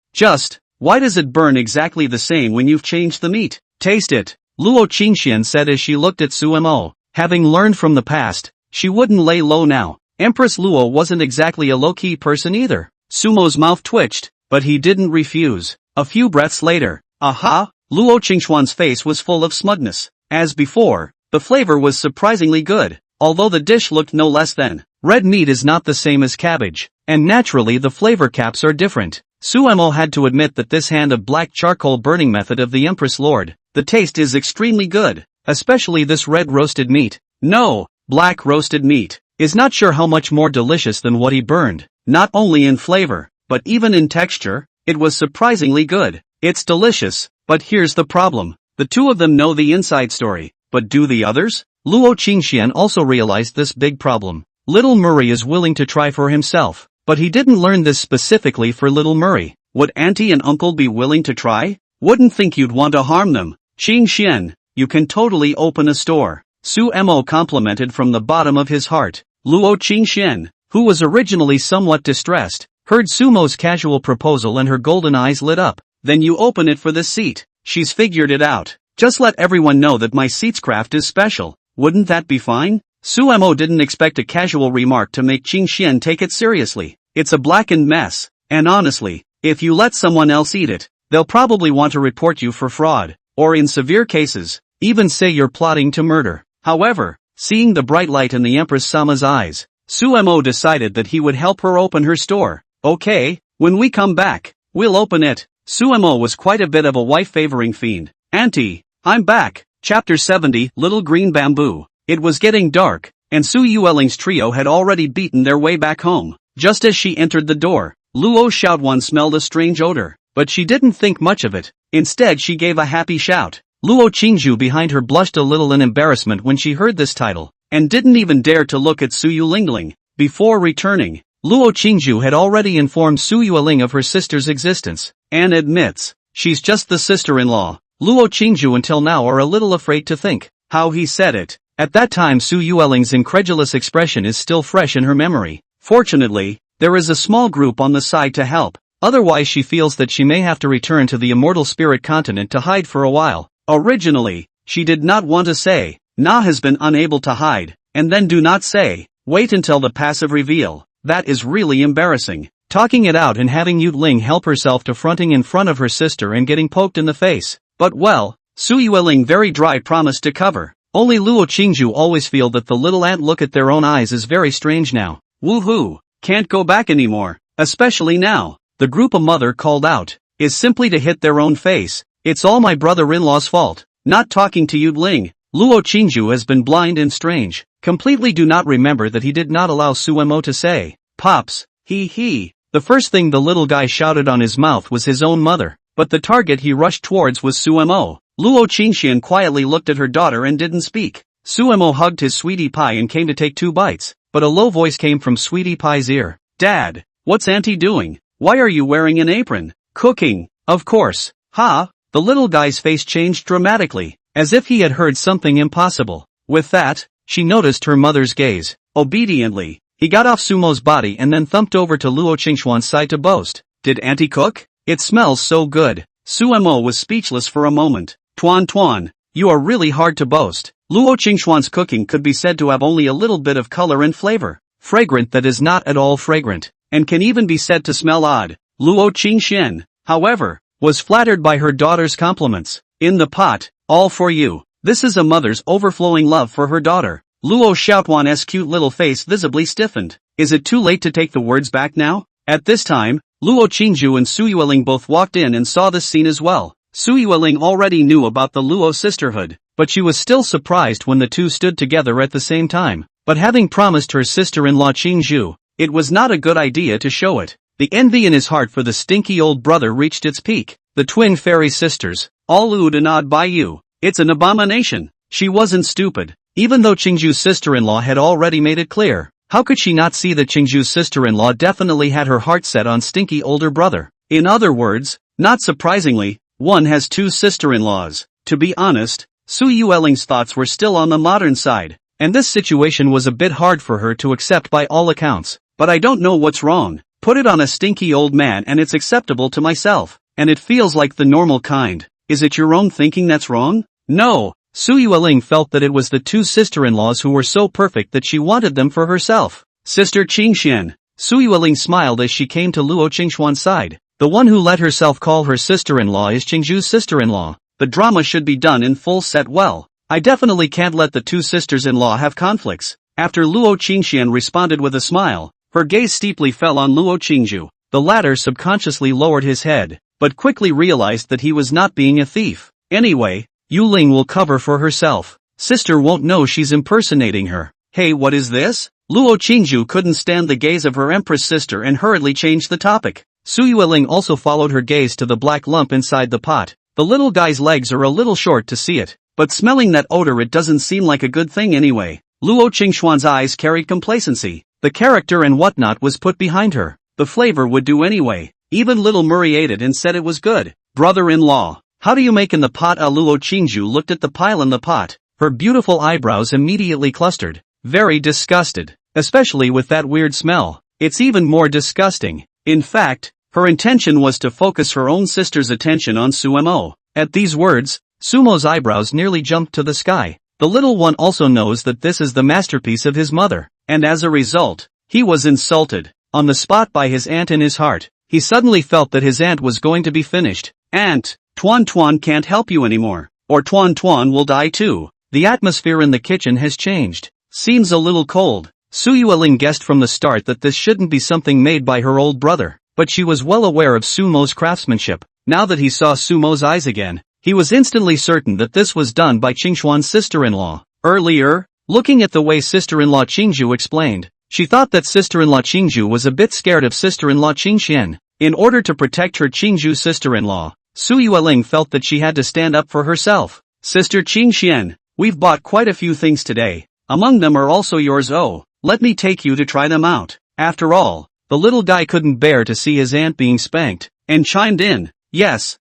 Why does it burn exactly the same when you've changed the meat? Taste it, Luo Qingxian said as she looked at Sumo. Having learned from the past, she wouldn't lay low now. Empress Luo wasn't exactly a low-key person either. Sumo's mouth twitched, but he didn't refuse. A few breaths later, aha! Luo Qingxuan's face was full of smugness. As before, the flavor was surprisingly good, although the dish looked no less than. Red meat is not the same as cabbage, and naturally the flavor caps are different. Sumo had to admit that this hand of black charcoal burning method of the Empress Lord, the taste is extremely good, especially this red roasted meat. No, black roasted meat is not sure how much more delicious than what he burned, not only in flavor, but even in texture. It was surprisingly good. It's delicious, but here's the problem. The two of them know the inside story, but do the others? Luo Qingxian also realized this big problem. Little Murray is willing to try for himself, but he didn't learn this specifically for Little Murray. Would Auntie and Uncle be willing to try? Wouldn't think you'd want to harm them. Qingxian, you can totally open a store. Sumo complimented from the bottom of his heart. Luo Qingxian, who was originally somewhat distressed, heard Sumo's casual proposal and her golden eyes lit up. Then you open it for this seat. She's figured it out. Just let everyone know that my seat's craft is special. Wouldn't that be fine? Sumo didn't expect a casual remark to make Qingxian take it seriously. It's a blackened mess. And honestly, if you let someone else eat it, they'll probably want to report you for fraud, or in severe cases, even say you're plotting to murder. However, seeing the bright light in the Empress Sama's eyes, Sumo decided that he would help her open her store. Okay, when we come back, we'll open it. Sumo was quite a bit of a wife-favoring fiend. Auntie, I'm back. Chapter 70, Little Green Bamboo. It was getting dark, and Su Yueling's trio had already beaten their way back home. Just as she entered the door, Luo Xiaotuan smelled a strange odor, but she didn't think much of it. Instead she gave a happy shout. Luo Qingzhu behind her blushed a little in embarrassment when she heard this title, and didn't even dare to look at Su Yulingling. Before returning, Luo Qingzhu had already informed Su Yueling of her sister's existence, and admits, she's just the sister-in-law. Luo Qingzhu until now are a little afraid to think how he said it. At that time Su Yueling's incredulous expression is still fresh in her memory. Fortunately, there is a small group on the side to help, otherwise she feels that she may have to return to the immortal spirit continent to hide for a while. Originally, she did not want to say, Na has been unable to hide, and then do not say, wait until the passive reveal. That is really embarrassing. Talking it out and having Yutling help herself to fronting in front of her sister and getting poked in the face. But well, Su Yueling very dry promised to cover. Only Luo Qingzhu always feel that the little ant look at their own eyes is very strange now. Woohoo! Can't go back anymore, especially now. The group a mother called out, is simply to hit their own face. It's all my brother-in-law's fault. Not talking to Yutling. Luo Qingzhu has been blind and strange. Completely do not remember that he did not allow Sumo to say, Pops, he. The first thing the little guy shouted on his mouth was his own mother, but the target he rushed towards was Sumo. Luo Qingxian quietly looked at her daughter and didn't speak. Sumo hugged his sweetie pie and came to take 2 bites, but a low voice came from sweetie pie's ear. Dad, what's auntie doing? Why are you wearing an apron? Cooking, of course. Ha! The little guy's face changed dramatically, as if he had heard something impossible. With that, she noticed her mother's gaze. Obediently, he got off Sumo's body and then thumped over to Luo Qingxuan's side to boast. Did auntie cook? It smells so good. Sumo was speechless for a moment. Tuan, you are really hard to boast. Luo Qingxuan's cooking could be said to have only a little bit of color and flavor. Fragrant that is not at all fragrant, and can even be said to smell odd. Luo Qingxian, however, was flattered by her daughter's compliments. In the pot, all for you. This is a mother's overflowing love for her daughter. Luo Xiaotuan's cute little face visibly stiffened. Is it too late to take the words back now? At this time, Luo Qingzhu and Su Yueling both walked in and saw this scene as well. Su Yueling already knew about the Luo sisterhood, but she was still surprised when the two stood together at the same time. But having promised her sister-in-law Qingzhu, it was not a good idea to show it. The envy in his heart for the stinky old brother reached its peak. The twin fairy sisters, all oohed and awed by you. It's an abomination. She wasn't stupid, even though Qingzhu's sister-in-law had already made it clear. How could she not see that Qingzhu's sister-in-law definitely had her heart set on stinky older brother? In other words, not surprisingly, one has 2 sister-in-laws. To be honest, Su Yueling's thoughts were still on the modern side, and this situation was a bit hard for her to accept by all accounts. But I don't know what's wrong. Put it on a stinky old man and it's acceptable to myself, and it feels like the normal kind. Is it your own thinking that's wrong? No. Su Yueling felt that it was the 2 sister-in-laws who were so perfect that she wanted them for herself. Sister Qingxian. Su Yueling smiled as she came to Luo Qingxuan's side. The one who let herself call her sister-in-law is Qingzhu's sister-in-law. The drama should be done in full set well. I definitely can't let the 2 sisters-in-law have conflicts. After Luo Qingxian responded with a smile, her gaze steeply fell on Luo Qingzhu. The latter subconsciously lowered his head, but quickly realized that he was not being a thief. Anyway, Yuling will cover for herself. Sister won't know she's impersonating her. Hey, what is this? Luo Qingzhu couldn't stand the gaze of her empress sister and hurriedly changed the topic. Su Yueling also followed her gaze to the black lump inside the pot. The little guy's legs are a little short to see it, but smelling that odor it doesn't seem like a good thing anyway. Luo Qingxuan's eyes carried complacency. The character and whatnot was put behind her. The flavor would do anyway. Even little Murray ate it and said it was good. Brother-in-law, how do you make in the pot? Luo Qingzhu looked at the pile in the pot. Her beautiful eyebrows immediately clustered. Very disgusted. especially with that weird smell. It's even more disgusting. In fact, her intention was to focus her own sister's attention on Sumo. At these words, Sumo's eyebrows nearly jumped to the sky. The little one also knows that this is the masterpiece of his mother, and as a result, he was insulted, on the spot by his aunt in his heart. He suddenly felt that his aunt was going to be finished. Aunt, Tuan Tuan can't help you anymore, or Tuan Tuan will die too. The atmosphere in the kitchen has changed. Seems a little cold. Su Yueling guessed from the start that this shouldn't be something made by her old brother, but she was well aware of Sumo's craftsmanship. Now that he saw Sumo's eyes again, he was instantly certain that this was done by Qingxuan's sister-in-law. Earlier, looking at the way sister-in-law Qingzhu explained, she thought that sister-in-law Qingzhu was a bit scared of sister-in-law Qingxian. In order to protect her Qingzhu sister-in-law, Su Yueling felt that she had to stand up for herself. Sister Qingxian, we've bought quite a few things today. Among them are also yours. Oh, let me take you to try them out. After all, the little guy couldn't bear to see his aunt being spanked, and chimed in, yes,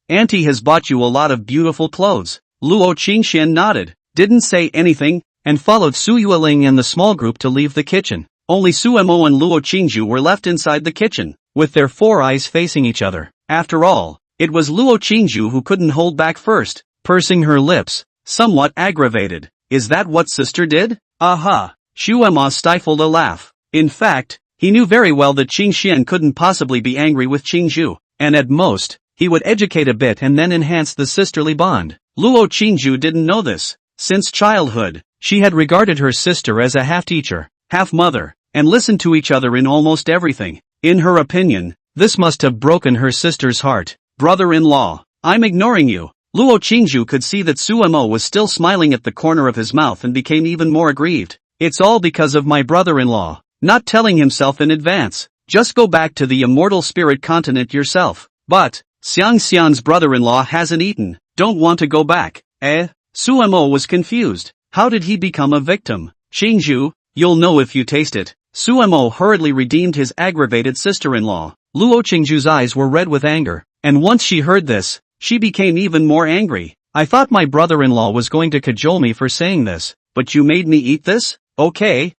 Auntie has bought you a lot of beautiful clothes. Luo Qingxian nodded, didn't say anything, and followed Su Yueling and the small group to leave the kitchen. Only Sumo and Luo Qingzhu were left inside the kitchen, with their four eyes facing each other. After all, it was Luo Qingzhu who couldn't hold back first, pursing her lips, somewhat aggravated. Is that what sister did? Aha! Shuema stifled a laugh. In fact, he knew very well that Qingxian couldn't possibly be angry with Qingzhu, and at most, he would educate a bit and then enhance the sisterly bond. Luo Qingzhu didn't know this. Since childhood, she had regarded her sister as a half-teacher, half-mother, and listened to each other in almost everything. In her opinion, this must have broken her sister's heart. Brother-in-law, I'm ignoring you. Luo Qingzhu could see that Sumo was still smiling at the corner of his mouth and became even more aggrieved. It's all because of my brother-in-law, not telling himself in advance. Just go back to the immortal spirit continent yourself. But, Xiangxian's brother-in-law hasn't eaten, don't want to go back. Sumo was confused. How did he become a victim? Qingzhu, you'll know if you taste it. Sumo hurriedly redeemed his aggravated sister-in-law. Luo Qingzhu's eyes were red with anger, and once she heard this, she became even more angry. I thought my brother-in-law was going to cajole me for saying this, but you made me eat this? Okay.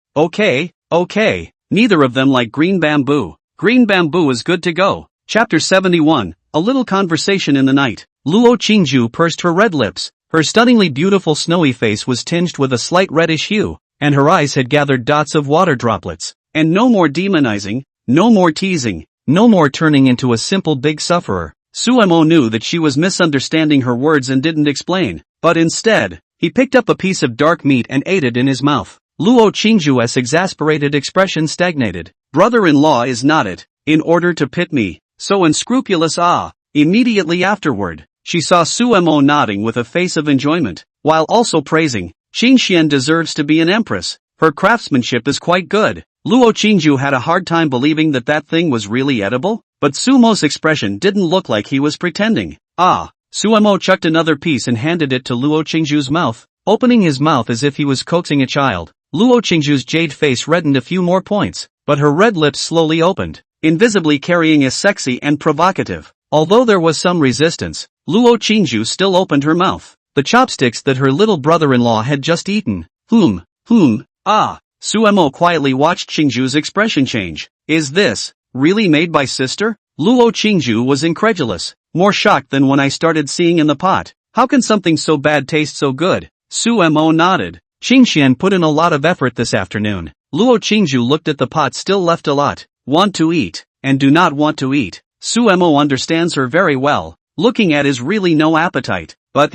Neither of them like green bamboo. Green bamboo is good to go. Chapter 71, A Little Conversation in the Night. Luo Qingzhu pursed her red lips. Her stunningly beautiful snowy face was tinged with a slight reddish hue, and her eyes had gathered dots of water droplets. And no more demonizing, no more teasing, no more turning into a simple big sufferer. Sumo knew that she was misunderstanding her words and didn't explain, but instead, he picked up a piece of dark meat and ate it in his mouth. Luo Qingzhu's exasperated expression stagnated. Brother-in-law is not it, in order to pit me, so unscrupulous. Immediately afterward, she saw Sumo nodding with a face of enjoyment, while also praising, Qingxian deserves to be an empress, her craftsmanship is quite good. Luo Qingzhu had a hard time believing that that thing was really edible, but Sumo's expression didn't look like he was pretending. Sumo chucked another piece and handed it to Luo Qingzhu's mouth, opening his mouth as if he was coaxing a child. Luo Qingzhu's jade face reddened a few more points, but her red lips slowly opened, invisibly carrying a sexy and provocative. Although there was some resistance, Luo Qingzhu still opened her mouth. The chopsticks that her little brother-in-law had just eaten. Sumo quietly watched Qingzhu's expression change. Is this really made by sister? Luo Qingzhu was incredulous, more shocked than when I started seeing in the pot. How can something so bad taste so good? Sumo nodded. Qingxian put in a lot of effort this afternoon. Luo Qingzhu looked at the pot still left a lot. Want to eat, and do not want to eat. Sumo understands her very well. Looking at is really no appetite, but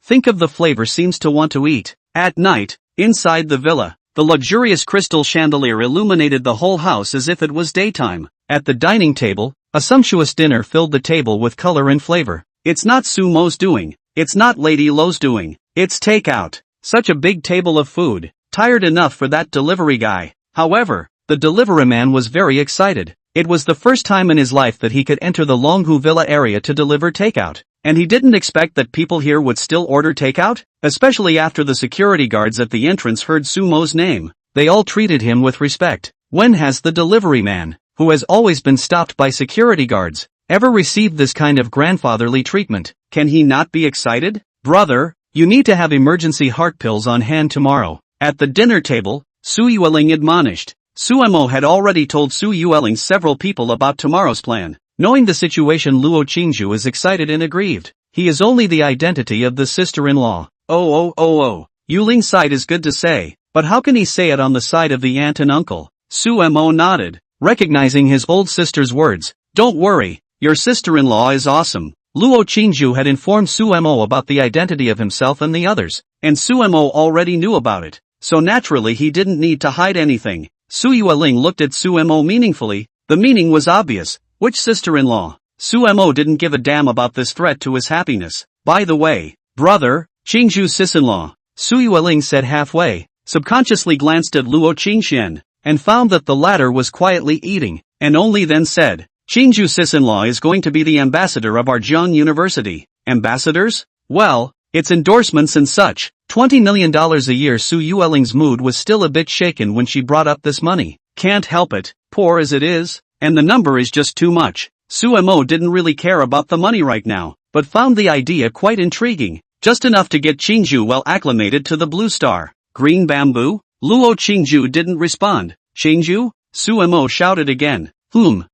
think of the flavor seems to want to eat. At night, inside the villa, the luxurious crystal chandelier illuminated the whole house as if it was daytime. At the dining table, a sumptuous dinner filled the table with color and flavor. It's not Sumo's doing. It's not Lady Lo's doing. It's takeout. Such a big table of food. Tired enough for that delivery guy. However, the delivery man was very excited. It was the first time in his life that he could enter the Longhu Villa area to deliver takeout. And he didn't expect that people here would still order takeout, especially after the security guards at the entrance heard Sumo's name. They all treated him with respect. When has the delivery man, who has always been stopped by security guards, ever received this kind of grandfatherly treatment? Can he not be excited? Brother, you need to have emergency heart pills on hand tomorrow. At the dinner table, Su Yueling admonished. Suemo had already told Su Yueling several people about tomorrow's plan. Knowing the situation, Luo Qingju is excited and aggrieved. He is only the identity of the sister-in-law. Oh. Yuling's side is good to say, but how can he say it on the side of the aunt and uncle? Suemo nodded, recognizing his old sister's words. Don't worry, your sister-in-law is awesome. Luo Qingju had informed Suemo about the identity of himself and the others, and Suemo already knew about it, so naturally he didn't need to hide anything. Su Yueling looked at Suemo meaningfully. The meaning was obvious. Which sister-in-law? Suemo didn't give a damn about this threat to his happiness. By the way, brother, Qingju's sis-in-law, Su Yueling said halfway, subconsciously glanced at Luo Qingxian, and found that the latter was quietly eating, and only then said, Qingju's sis-in-law is going to be the ambassador of our Zheong University. Ambassadors? Well, it's endorsements and such. $20 million a year. Su Yueling's mood was still a bit shaken when she brought up this money. Can't help it, poor as it is, and the number is just too much. Suemo didn't really care about the money right now, but found the idea quite intriguing, just enough to get Qingju well acclimated to the Blue Star. Green bamboo? Luo Qingju didn't respond. Qingju? Suemo shouted again. Luo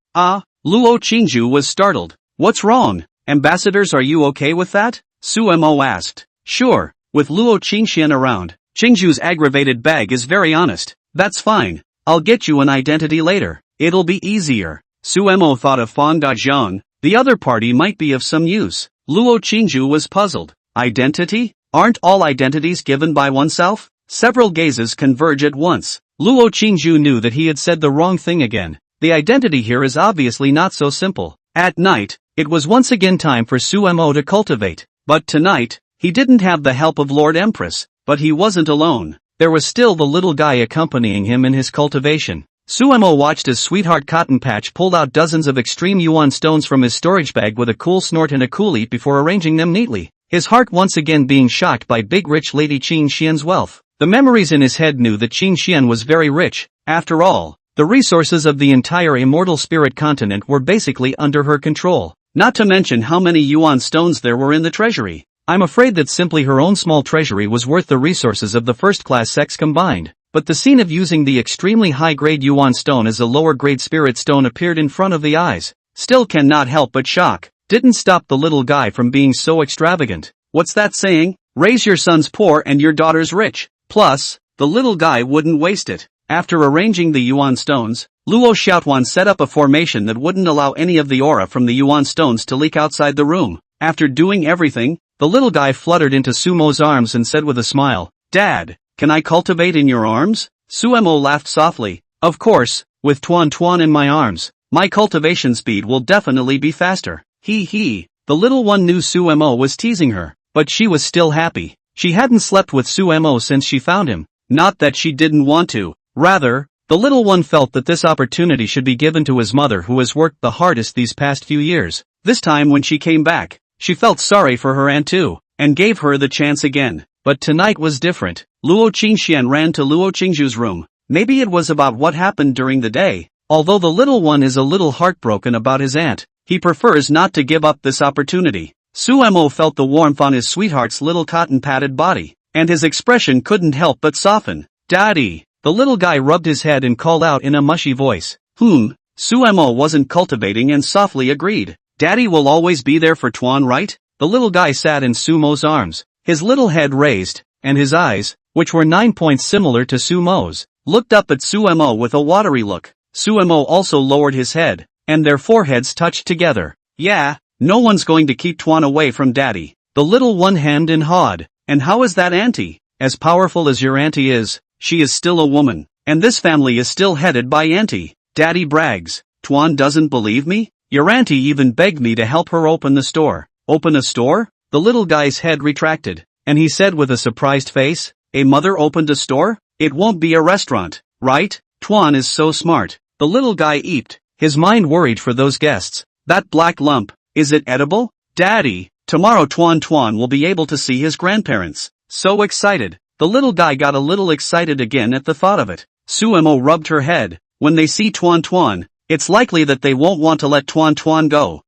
Qingju was startled. What's wrong? Ambassadors, are you okay with that? Suemo asked. Sure, with Luo Qingxian around. Qingju's aggravated bag is very honest. That's fine. I'll get you an identity later. It'll be easier. Suemo thought of Fang Dazhang. The other party might be of some use. Luo Qingju was puzzled. Identity? Aren't all identities given by oneself? Several gazes converge at once. Luo Qingju knew that he had said the wrong thing again. The identity here is obviously not so simple. At night, it was once again time for Suemo to cultivate. But tonight, he didn't have the help of Lord Empress, but he wasn't alone. There was still the little guy accompanying him in his cultivation. Suemo watched as Sweetheart Cotton Patch pulled out dozens of extreme yuan stones from his storage bag with a cool snort and a cool eat before arranging them neatly, his heart once again being shocked by big rich lady Qin Xian's wealth. The memories in his head knew that Qin Xian was very rich. After all, the resources of the entire immortal spirit continent were basically under her control. Not to mention how many yuan stones there were in the treasury. I'm afraid that simply her own small treasury was worth the resources of the first-class sex combined. But the scene of using the extremely high-grade yuan stone as a lower-grade spirit stone appeared in front of the eyes. Still cannot help but shock. Didn't stop the little guy from being so extravagant. What's that saying? Raise your sons poor and your daughters rich. Plus, the little guy wouldn't waste it. After arranging the yuan stones, Luo Xiaotuan set up a formation that wouldn't allow any of the aura from the yuan stones to leak outside the room. After doing everything, the little guy fluttered into Sumo's arms and said with a smile, Dad, can I cultivate in your arms? Suemo laughed softly. Of course, with Tuan in my arms, my cultivation speed will definitely be faster. He. The little one knew Suemo was teasing her, but she was still happy. She hadn't slept with Suemo since she found him. Not that she didn't want to. Rather, the little one felt that this opportunity should be given to his mother who has worked the hardest these past few years. This time when she came back, she felt sorry for her aunt too, and gave her the chance again. But tonight was different. Luo Qingxian ran to Luo Qingju's room. Maybe it was about what happened during the day. Although the little one is a little heartbroken about his aunt, he prefers not to give up this opportunity. Suemo felt the warmth on his sweetheart's little cotton-padded body, and his expression couldn't help but soften. Daddy! The little guy rubbed his head and called out in a mushy voice. Suemo wasn't cultivating and softly agreed. Daddy will always be there for Tuan, right? The little guy sat in Sumo's arms, his little head raised, and his eyes, which were 9 points similar to Sumo's, looked up at Suemo with a watery look. Suemo also lowered his head, and their foreheads touched together. Yeah, no one's going to keep Tuan away from Daddy. The little one hemmed and hawed. And how is that auntie? As powerful as your auntie is, she is still a woman, and this family is still headed by auntie. Daddy brags. Tuan doesn't believe me? Your auntie even begged me to help her open the store. Open a store? The little guy's head retracted, and he said with a surprised face, A mother opened a store? It won't be a restaurant, right? Tuan is so smart. The little guy eeped, his mind worried for those guests. That black lump, is it edible? Daddy, tomorrow Tuan will be able to see his grandparents. So excited. The little guy got a little excited again at the thought of it. Suemo rubbed her head. When they see Tuan, it's likely that they won't want to let Tuan go.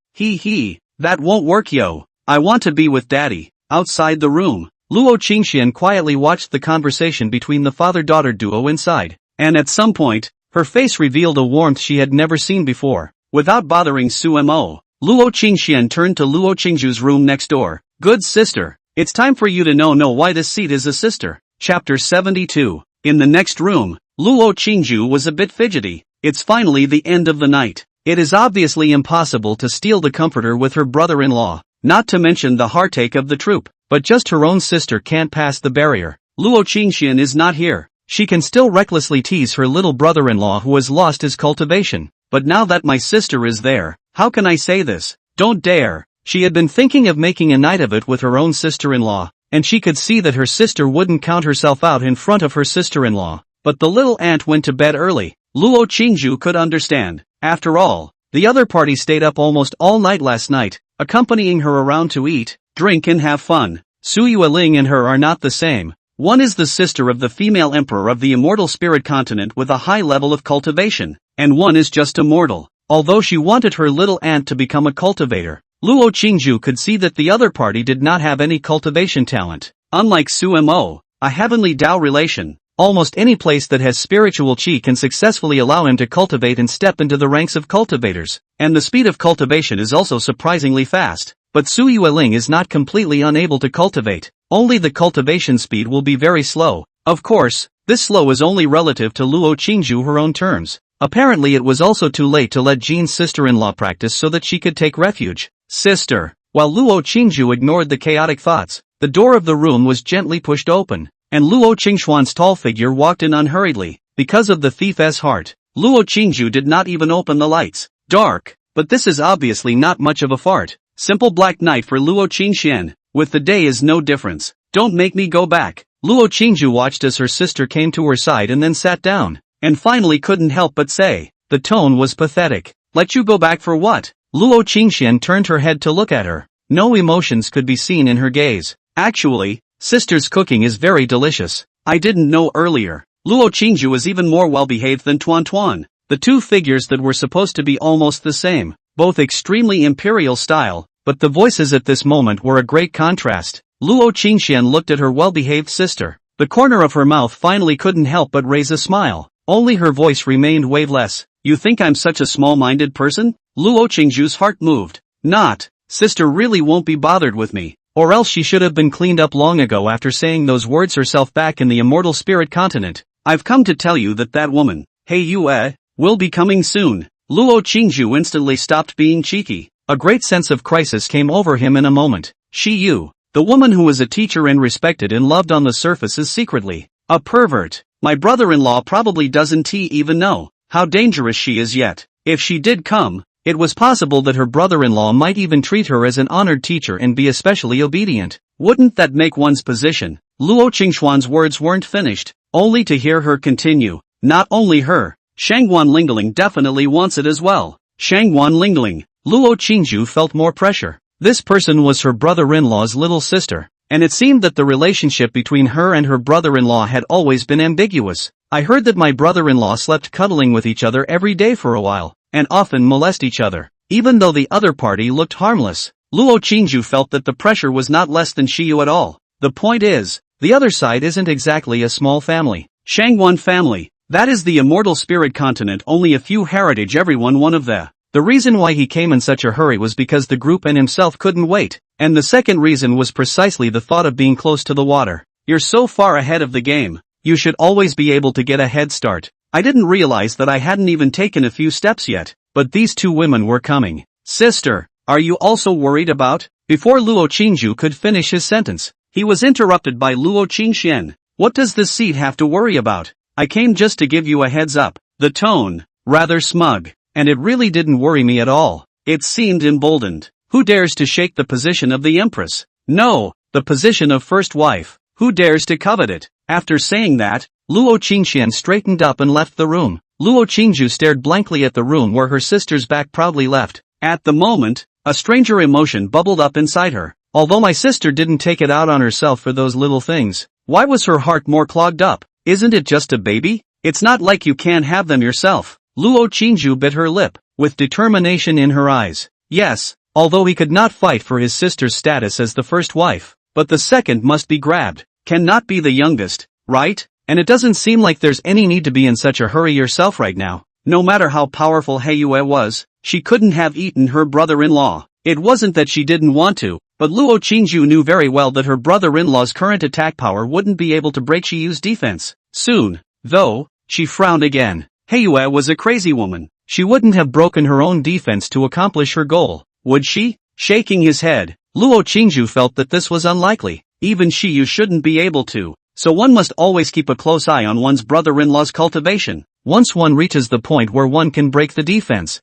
That won't work, yo. I want to be with Daddy. Outside the room, Luo Qingxian quietly watched the conversation between the father-daughter duo inside, and at some point, her face revealed a warmth she had never seen before. Without bothering Su Mo, Luo Qingxian turned to Luo Qingju's room next door. Good sister, it's time for you to know why this seat is a sister. Chapter 72. In the next room, Luo Qingju was a bit fidgety. It's finally the end of the night. It is obviously impossible to steal the comforter with her brother-in-law, not to mention the heartache of the troupe, but just her own sister can't pass the barrier. Luo Qingxian is not here. She can still recklessly tease her little brother-in-law who has lost his cultivation. But now that my sister is there, how can I say this? Don't dare. She had been thinking of making a night of it with her own sister-in-law, and she could see that her sister wouldn't count herself out in front of her sister-in-law. But the little aunt went to bed early. Luo Qingju could understand. After all, the other party stayed up almost all night last night, accompanying her around to eat, drink and have fun. Su Yueling and her are not the same. One is the sister of the female emperor of the immortal spirit continent with a high level of cultivation, and one is just a mortal. Although she wanted her little aunt to become a cultivator, Luo Qingju could see that the other party did not have any cultivation talent. Unlike Su Mo, a heavenly Tao relation, almost any place that has spiritual qi can successfully allow him to cultivate and step into the ranks of cultivators, and the speed of cultivation is also surprisingly fast. But Su Yueling is not completely unable to cultivate, only the cultivation speed will be very slow. Of course, this slow is only relative to Luo Qingju her own terms. Apparently it was also too late to let Jean's sister-in-law practice so that she could take refuge. Sister. While Luo Qingju ignored the chaotic thoughts, the door of the room was gently pushed open, and Luo Qingxuan's tall figure walked in unhurriedly. Because of the thief's heart, Luo Qingju did not even open the lights. Dark, but this is obviously not much of a fart. Simple black night for Luo Qingxian. With the day is no difference. Don't make me go back. Luo Qingju watched as her sister came to her side and then sat down, and finally couldn't help but say. The tone was pathetic. Let you go back for what? Luo Qingxian turned her head to look at her. No emotions could be seen in her gaze. Actually, sister's cooking is very delicious. I didn't know earlier. Luo Qingju is even more well-behaved than Tuan Tuan. The two figures that were supposed to be almost the same, both extremely imperial style, but the voices at this moment were a great contrast. Luo Qingxian looked at her well-behaved sister. The corner of her mouth finally couldn't help but raise a smile. Only her voice remained waveless. You think I'm such a small-minded person? Luo Qingju's heart moved. Not. Sister really won't be bothered with me. Or else she should have been cleaned up long ago after saying those words herself back in the immortal spirit continent. I've come to tell you that woman, hey you will be coming soon. Luo Qingju instantly stopped being cheeky. A great sense of crisis came over him in a moment. She Yu, the woman who was a teacher and respected and loved on the surface, is secretly a pervert. My brother-in-law probably doesn't even know how dangerous she is yet. If she did come, it was possible that her brother-in-law might even treat her as an honored teacher and be especially obedient. Wouldn't that make one's position? Luo Qingxuan's words weren't finished, only to hear her continue. Not only her, Shangguan Lingling definitely wants it as well. Shangguan Lingling. Luo Qingju felt more pressure. This person was her brother-in-law's little sister, and it seemed that the relationship between her and her brother-in-law had always been ambiguous. I heard that my brother-in-law slept cuddling with each other every day for a while, and often molest each other, even though the other party looked harmless. Luo Qingju felt that the pressure was not less than Shiyu at all. The point is, the other side isn't exactly a small family. Shangguan family, that is the immortal spirit continent, only a few heritage, everyone one of the. The reason why he came in such a hurry was because the group and himself couldn't wait, and the second reason was precisely the thought of being close to the water. You're so far ahead of the game. You should always be able to get a head start. I didn't realize that I hadn't even taken a few steps yet, but these two women were coming. Sister, are you also worried about? Before Luo Qingju could finish his sentence, he was interrupted by Luo Qingxian. What does this seat have to worry about? I came just to give you a heads up. The tone, rather smug. And it really didn't worry me at all. It seemed emboldened. Who dares to shake the position of the empress? No, the position of first wife. Who dares to covet it? After saying that, Luo Qingxian straightened up and left the room. Luo Qingju stared blankly at the room where her sister's back proudly left. At the moment, a stranger emotion bubbled up inside her. Although my sister didn't take it out on herself for those little things, why was her heart more clogged up? Isn't it just a baby? It's not like you can't have them yourself. Luo Qingju bit her lip, with determination in her eyes. Yes, although he could not fight for his sister's status as the first wife, but the second must be grabbed. Cannot be the youngest, right? And it doesn't seem like there's any need to be in such a hurry yourself right now. No matter how powerful Heiyue was, she couldn't have eaten her brother-in-law. It wasn't that she didn't want to, but Luo Qingju knew very well that her brother-in-law's current attack power wouldn't be able to break Shiyu's defense. Soon, though, she frowned again. Heiyue was a crazy woman. She wouldn't have broken her own defense to accomplish her goal, would she? Shaking his head, Luo Qingju felt that this was unlikely. Even Shiyu shouldn't be able to. So one must always keep a close eye on one's brother-in-law's cultivation. Once one reaches the point where one can break the defense,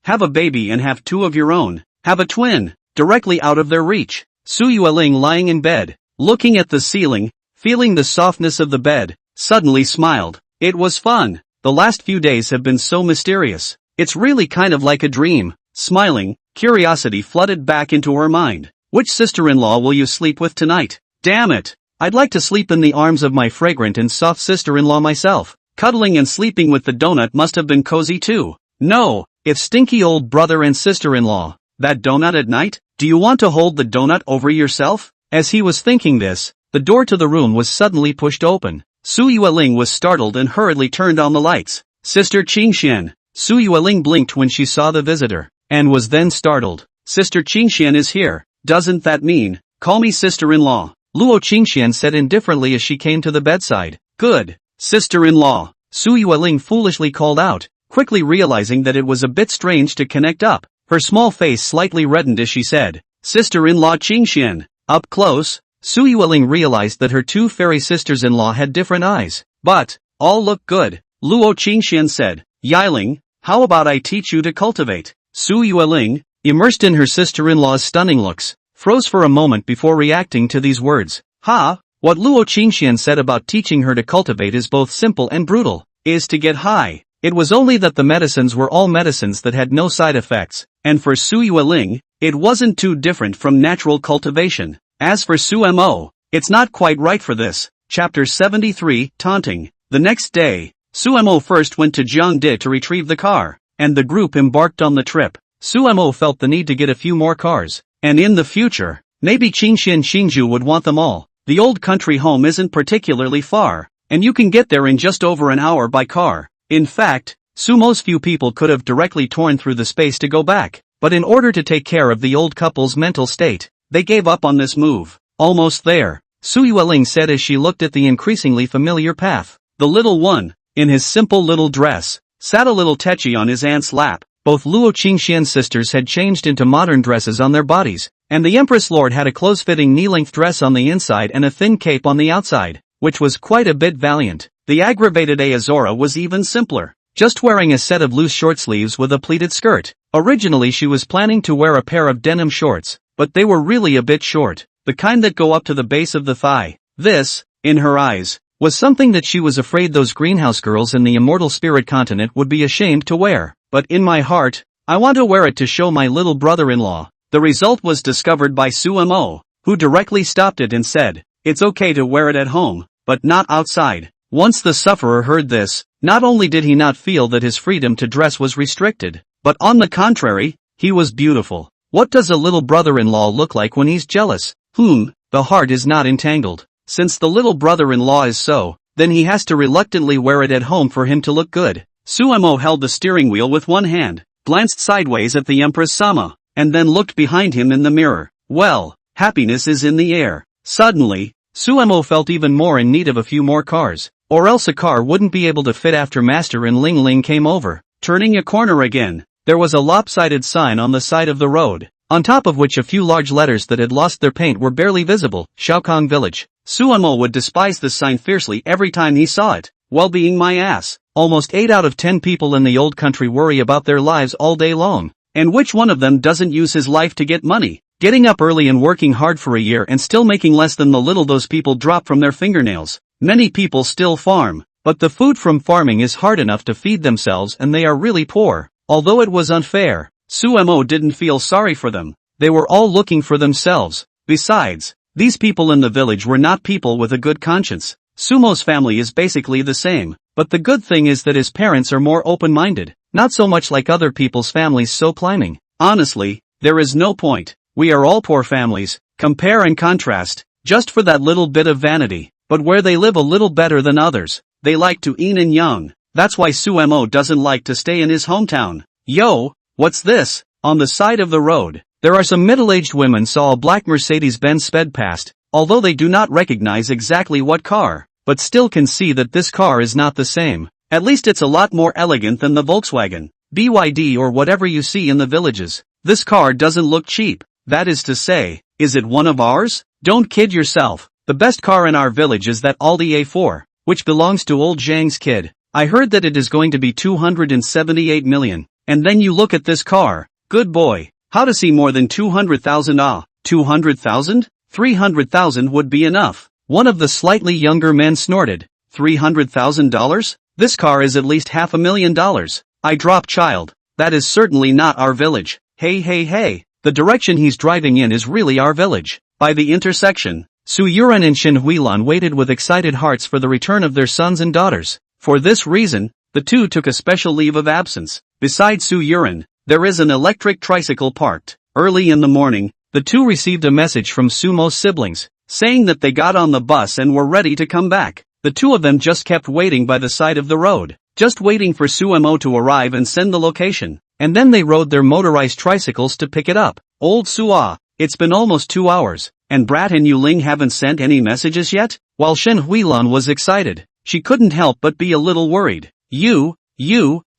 have a baby and have two of your own. Have a twin, directly out of their reach. Su Yueling lying in bed, looking at the ceiling, feeling the softness of the bed, suddenly smiled. It was fun. The last few days have been so mysterious. It's really kind of like a dream. Smiling, curiosity flooded back into her mind. Which sister-in-law will you sleep with tonight? Damn it! I'd like to sleep in the arms of my fragrant and soft sister-in-law myself. Cuddling and sleeping with the donut must have been cozy too. No, it's stinky old brother and sister-in-law. That donut at night? Do you want to hold the donut over yourself? As he was thinking this, the door to the room was suddenly pushed open. Su Yueling was startled and hurriedly turned on the lights. Sister Qingxian. Su Yueling blinked when she saw the visitor, and was then startled. Sister Qingxian is here. Doesn't that mean, call me sister-in-law? Luo Qingxian said indifferently as she came to the bedside. Good, sister-in-law, Su Yueling foolishly called out, quickly realizing that it was a bit strange to connect up. Her small face slightly reddened as she said, Sister-in-law Qingxian. Up close, Su Yueling realized that her two fairy sisters-in-law had different eyes. But, all look good, Luo Qingxian said. Yiling, how about I teach you to cultivate? Su Yueling, immersed in her sister-in-law's stunning looks, froze for a moment before reacting to these words. What Luo Qingxian said about teaching her to cultivate is both simple and brutal, is to get high. It was only that the medicines were all medicines that had no side effects, and for Su Yueling, it wasn't too different from natural cultivation. As for Su Mo, it's not quite right for this. Chapter 73, Taunting. The next day, Su Mo first went to Jiangdi to retrieve the car, and the group embarked on the trip. Su Mo felt the need to get a few more cars, and in the future, maybe Qingxian Xingju would want them all. The old country home isn't particularly far, and you can get there in just over an hour by car. In fact, Sumo's few people could have directly torn through the space to go back, but in order to take care of the old couple's mental state, they gave up on this move. Almost there, Su Yueling said as she looked at the increasingly familiar path. The little one, in his simple little dress, sat a little tetchy on his aunt's lap. Both Luo Qingxian's sisters had changed into modern dresses on their bodies, and the Empress Lord had a close-fitting knee-length dress on the inside and a thin cape on the outside, which was quite a bit valiant. The aggravated Aozora was even simpler, just wearing a set of loose short sleeves with a pleated skirt. Originally she was planning to wear a pair of denim shorts, but they were really a bit short, the kind that go up to the base of the thigh. This, in her eyes, was something that she was afraid those greenhouse girls in the immortal spirit continent would be ashamed to wear. But in my heart, I want to wear it to show my little brother-in-law. The result was discovered by Su Mo, who directly stopped it and said, it's okay to wear it at home, but not outside. Once the sufferer heard this, not only did he not feel that his freedom to dress was restricted, but on the contrary, he was beautiful. What does a little brother-in-law look like when he's jealous? The heart is not entangled. Since the little brother-in-law is so, then he has to reluctantly wear it at home for him to look good. Su Mo held the steering wheel with one hand, glanced sideways at the Empress Sama, and then looked behind him in the mirror. Well, happiness is in the air. Suddenly, Su Mo felt even more in need of a few more cars, or else a car wouldn't be able to fit after Master and Ling Ling came over. Turning a corner again, there was a lopsided sign on the side of the road, on top of which a few large letters that had lost their paint were barely visible. Shaokong Village. Su Mo would despise this sign fiercely every time he saw it. Well-being my ass. Almost 8 out of 10 people in the old country worry about their lives all day long. And which one of them doesn't use his life to get money? Getting up early and working hard for a year and still making less than the little those people drop from their fingernails. Many people still farm, but the food from farming is hard enough to feed themselves and they are really poor. Although it was unfair, Su Mo didn't feel sorry for them. They were all looking for themselves. Besides, these people in the village were not people with a good conscience. Sumo's family is basically the same, but the good thing is that his parents are more open-minded, not so much like other people's families so climbing. Honestly, there is no point. We are all poor families, Compare and contrast, just for that little bit of vanity. But where they live a little better than others, they like to eat and young. That's why Sumo doesn't like to stay in his hometown. Yo, what's this? On the side of the road, there are some middle-aged women saw a black Mercedes-Benz sped past, although they do not recognize exactly what car, but still can see that this car is not the same. At least it's a lot more elegant than the Volkswagen, BYD or whatever you see in the villages. This car doesn't look cheap. That is to say, is it one of ours? Don't kid yourself. The best car in our village is that Aldi A4, which belongs to old Zhang's kid. I heard that it is going to be 278 million. And then you look at this car. Good boy. How to see more than 200,000? 200,000? 300,000 would be enough. One of the slightly younger men snorted. $300,000? This car is at least $500,000. I drop child. That is certainly not our village. Hey. The direction he's driving in is really our village. By the intersection, Su Yuren and Shin Huilan waited with excited hearts for the return of their sons and daughters. For this reason, the two took a special leave of absence. Beside Su Yuren, there is an electric tricycle parked. Early in the morning, the two received a message from Sumo's siblings, saying that they got on the bus and were ready to come back. The two of them just kept waiting by the side of the road, just waiting for Sumo to arrive and send the location. And then they rode their motorized tricycles to pick it up. Old Sua, it's been almost 2 hours, and Brat and Yuling haven't sent any messages yet? While Shen Huilan was excited, she couldn't help but be a little worried. You,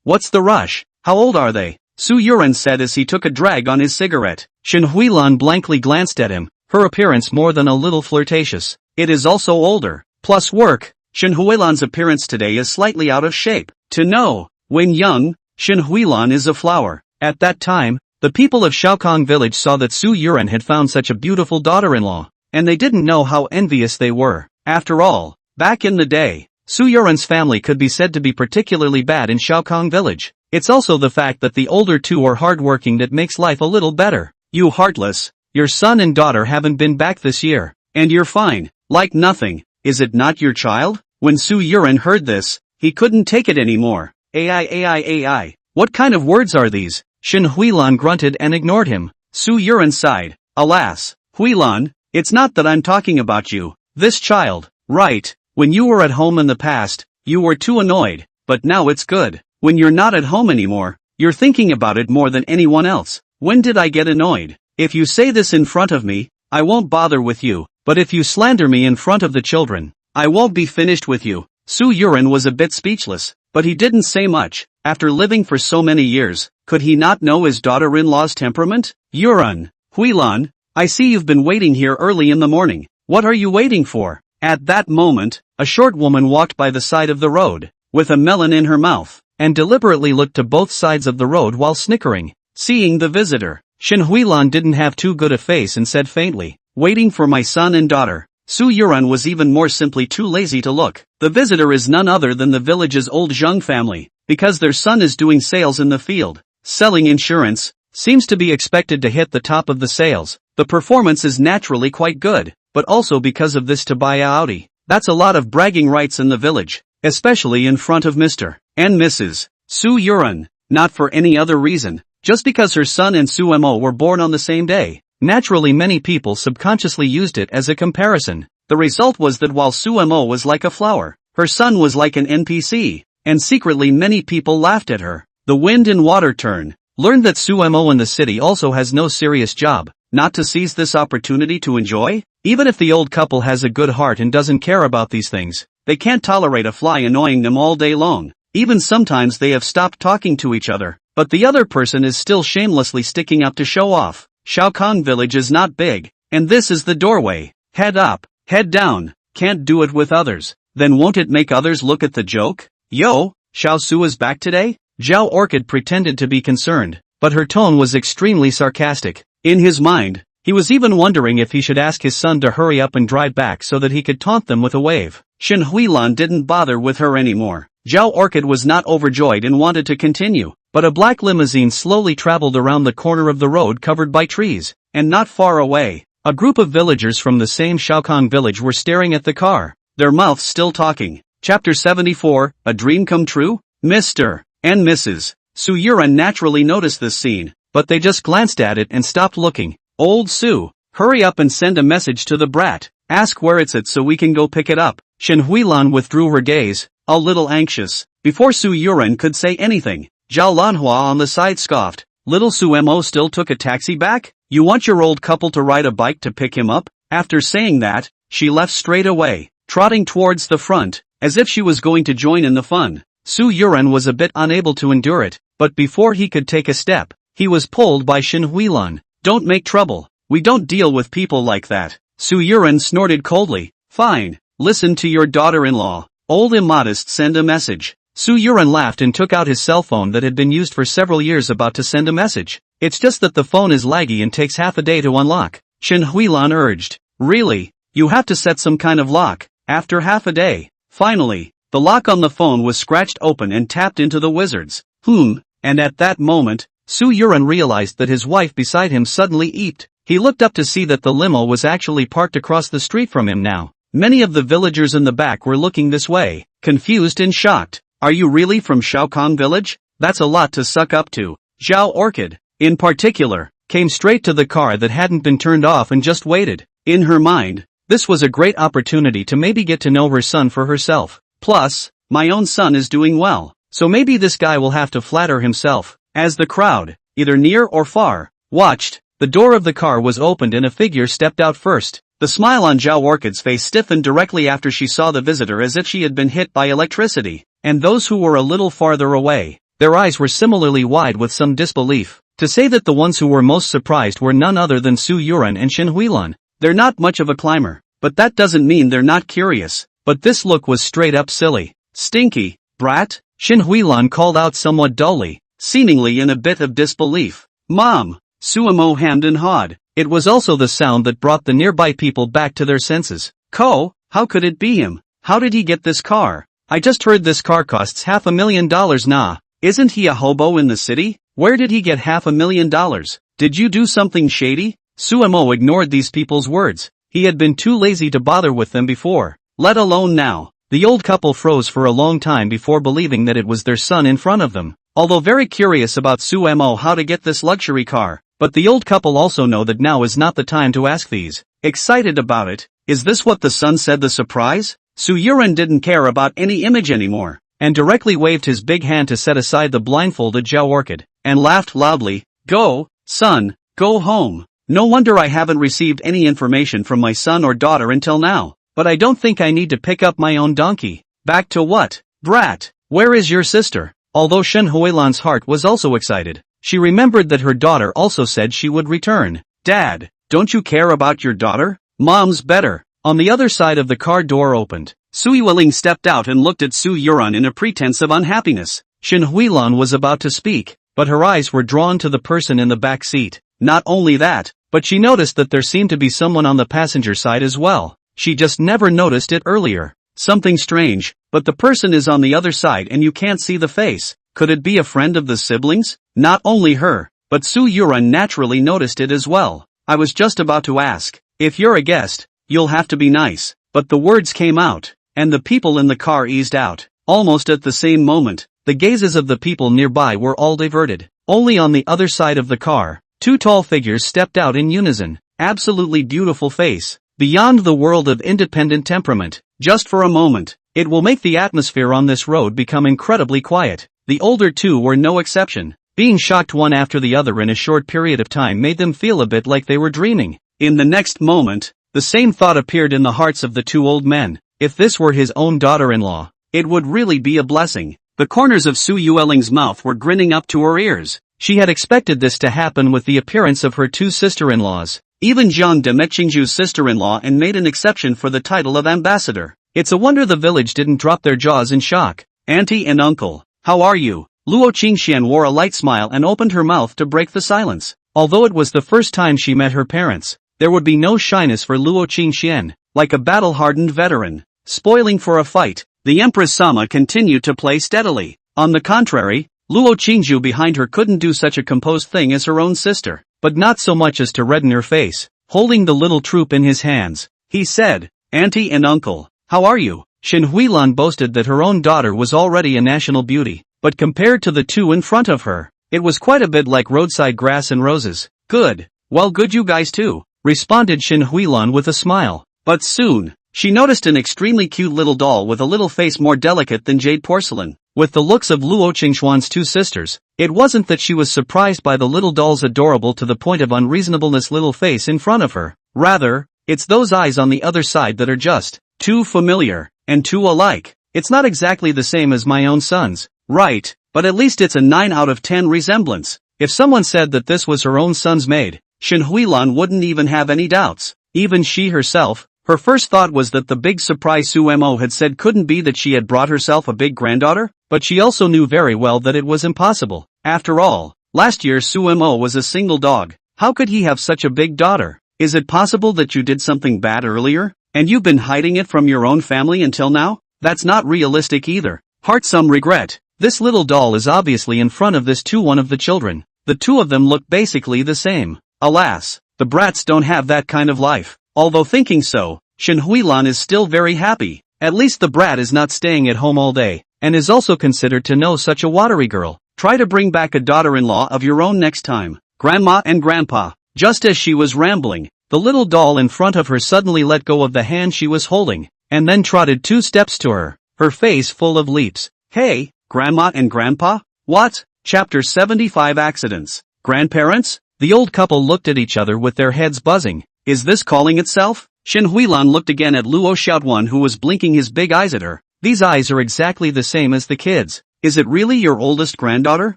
what's the rush? How old are they? Su Yuren said as he took a drag on his cigarette. Shen Huilan blankly glanced at him, her appearance more than a little flirtatious. It is also older, plus work. Shen Huilan's appearance today is slightly out of shape. To know, when young, Shen Huilan is a flower. At that time, the people of Shaokong village saw that Su Yuren had found such a beautiful daughter-in-law, and they didn't know how envious they were. After all, back in the day, Su Yuren's family could be said to be particularly bad in Shaokong village. It's also the fact that the older two are hardworking that makes life a little better. You heartless, your son and daughter haven't been back this year, and you're fine, like nothing. Is it not your child? When Su Yuren heard this, he couldn't take it anymore. AI. What kind of words are these? Shin Huilan grunted and ignored him. Su Yuren sighed. Alas, Huilan, it's not that I'm talking about you. This child, right? When you were at home in the past, you were too annoyed, but now it's good. When you're not at home anymore, you're thinking about it more than anyone else. When did I get annoyed? If you say this in front of me, I won't bother with you, but if you slander me in front of the children, I won't be finished with you. Su Yuren was a bit speechless, but he didn't say much. After living for so many years, could he not know his daughter-in-law's temperament? Yuren, Huilan, I see you've been waiting here early in the morning. What are you waiting for? At that moment, a short woman walked by the side of the road, with a melon in her mouth, and deliberately looked to both sides of the road while snickering. Seeing the visitor, Shin Huilan didn't have too good a face and said faintly, waiting for my son and daughter. Su Yuren was even more simply too lazy to look. The visitor is none other than the village's old Zheng family, because their son is doing sales in the field. Selling insurance seems to be expected to hit the top of the sales. The performance is naturally quite good, but also because of this to buy a Audi. That's a lot of bragging rights in the village, especially in front of Mr. and Mrs. Su Yuren, not for any other reason, just because her son and Sumo were born on the same day. Naturally, many people subconsciously used it as a comparison. The result was that while Sumo was like a flower, her son was like an NPC, and secretly many people laughed at her. The wind and water turn learned that Sumo in the city also has no serious job, not to seize this opportunity to enjoy? Even if the old couple has a good heart and doesn't care about these things, they can't tolerate a fly annoying them all day long. Even sometimes they have stopped talking to each other, but the other person is still shamelessly sticking up to show off. Shaokong village is not big, and this is the doorway. Head up, head down, can't do it with others. Then won't it make others look at the joke? Yo, Xiao Su is back today? Zhao Orchid pretended to be concerned, but her tone was extremely sarcastic. In his mind, he was even wondering if he should ask his son to hurry up and drive back so that he could taunt them with a wave. Shin Huilan didn't bother with her anymore. Zhao Orchid was not overjoyed and wanted to continue, but a black limousine slowly traveled around the corner of the road covered by trees, and not far away, a group of villagers from the same Shaokong village were staring at the car, their mouths still talking. Chapter 74, A Dream Come True? Mr. and Mrs. Su Yuren naturally noticed this scene, but they just glanced at it and stopped looking. Old Su, Hurry up and send a message to the brat. Ask where it's at so we can go pick it up. Shen Huilan withdrew her gaze, a little anxious. Before Su Yuren could say anything, Zhao Lanhua on the side scoffed. Little Suemo still took a taxi back? You want your old couple to ride a bike to pick him up? After saying that, she left straight away, trotting towards the front, as if she was going to join in the fun. Su Yuren was a bit unable to endure it, but before he could take a step, he was pulled by Shen Huilan. Don't make trouble. We don't deal with people like that. Su Yuren snorted coldly. Fine, listen to your daughter-in-law. Old immodest, send a message. Su Yuren laughed and took out his cell phone that had been used for several years about to send a message. It's just that the phone is laggy and takes half a day to unlock. Shen Huilan urged. Really? You have to set some kind of lock, after half a day. Finally, the lock on the phone was scratched open and tapped into the wizards. And at that moment, Su Yuren realized that his wife beside him suddenly eeped. He looked up to see that the limo was actually parked across the street from him now. Many of the villagers in the back were looking this way, confused and shocked. Are you really from Shaokong village? That's a lot to suck up to. Zhao Orchid, in particular, came straight to the car that hadn't been turned off and just waited. In her mind, this was a great opportunity to maybe get to know her son for herself. Plus, my own son is doing well, so maybe this guy will have to flatter himself. As the crowd, either near or far, watched, the door of the car was opened and a figure stepped out first. The smile on Zhao Orchid's face stiffened directly after she saw the visitor as if she had been hit by electricity, and those who were a little farther away, their eyes were similarly wide with some disbelief. To say that the ones who were most surprised were none other than Su Yuren and Shen Huilan. They're not much of a climber, but that doesn't mean they're not curious. But this look was straight up silly. Stinky, brat, Shen Huilan called out somewhat dully, seemingly in a bit of disbelief. Mom! Suemo hemmed and hawed. It was also the sound that brought the nearby people back to their senses. Ko, how could it be him? How did he get this car? I just heard this car costs $500,000 nah. Isn't he a hobo in the city? Where did he get $500,000? Did you do something shady? Suemo ignored these people's words. He had been too lazy to bother with them before, let alone now. The old couple froze for a long time before believing that it was their son in front of them. Although very curious about Suemo how to get this luxury car, but the old couple also know that now is not the time to ask these. Excited about it. Is this what the son said, the surprise? Su Yuren didn't care about any image anymore, and directly waved his big hand to set aside the blindfolded Zhao Orchid, and laughed loudly. Go, son, go home. No wonder I haven't received any information from my son or daughter until now, but I don't think I need to pick up my own donkey. Back to what? Brat, where is your sister? Although Shen Huilan's heart was also excited, she remembered that her daughter also said she would return. Dad, don't you care about your daughter? Mom's better. On the other side of the car door opened. Sui Weling stepped out and looked at Su Yuren in a pretense of unhappiness. Shen Huilan was about to speak, but her eyes were drawn to the person in the back seat. Not only that, but she noticed that there seemed to be someone on the passenger side as well. She just never noticed it earlier. Something strange, but the person is on the other side and you can't see the face. Could it be a friend of the siblings? Not only her, but Su Yuren naturally noticed it as well. I was just about to ask, if you're a guest, you'll have to be nice. But the words came out, and the people in the car eased out. Almost at the same moment, the gazes of the people nearby were all diverted. Only on the other side of the car, two tall figures stepped out in unison. Absolutely beautiful face, beyond the world of independent temperament. Just for a moment, it will make the atmosphere on this road become incredibly quiet. The older two were no exception. Being shocked one after the other in a short period of time made them feel a bit like they were dreaming. In the next moment, the same thought appeared in the hearts of the two old men. If this were his own daughter-in-law, it would really be a blessing. The corners of Su Yueling's mouth were grinning up to her ears. She had expected this to happen with the appearance of her two sister-in-laws. Even Zhang de Mechingju's sister-in-law, and made an exception for the title of ambassador. It's a wonder the village didn't drop their jaws in shock. Auntie and uncle, how are you? Luo Qingxian wore a light smile and opened her mouth to break the silence. Although it was the first time she met her parents, there would be no shyness for Luo Qingxian. Like a battle-hardened veteran, spoiling for a fight, the Empress Sama continued to play steadily. On the contrary, Luo Qingju behind her couldn't do such a composed thing as her own sister, but not so much as to redden her face. Holding the little troop in his hands, he said, Auntie and uncle, how are you? Shen Huilan boasted that her own daughter was already a national beauty, but compared to the two in front of her, it was quite a bit like roadside grass and roses. Good. Well, good, you guys too. responded Shin Huilan with a smile. But soon, she noticed an extremely cute little doll with a little face more delicate than jade porcelain. With the looks of Luo Qingxuan's two sisters, it wasn't that she was surprised by the little doll's adorable to the point of unreasonableness little face in front of her. Rather, it's those eyes on the other side that are just too familiar and too alike. It's not exactly the same as my own son's, right, but at least it's a 9 out of 10 resemblance. If someone said that this was her own son's maid, Shin Huilan wouldn't even have any doubts. Even she herself, her first thought was that the big surprise Su Mo had said couldn't be that she had brought herself a big granddaughter, but she also knew very well that it was impossible. After all, last year Su Mo was a single dog. How could he have such a big daughter? Is it possible that you did something bad earlier, and you've been hiding it from your own family until now? That's not realistic either. Heart some regret. This little doll is obviously in front of this one of the children. The two of them look basically the same. Alas, the brats don't have that kind of life. Although thinking so, Shin Huilan is still very happy. At least the brat is not staying at home all day, and is also considered to know such a watery girl. Try to bring back a daughter-in-law of your own next time. Grandma and Grandpa. Just as she was rambling, the little doll in front of her suddenly let go of the hand she was holding, and then trotted 2 steps to her, her face full of leaps. Hey, Grandma and Grandpa? What? Chapter 75 Accidents. Grandparents? The old couple looked at each other with their heads buzzing. Is this calling itself? Shin Huilan looked again at Luo Xiaotuan who was blinking his big eyes at her. These eyes are exactly the same as the kids. Is it really your oldest granddaughter?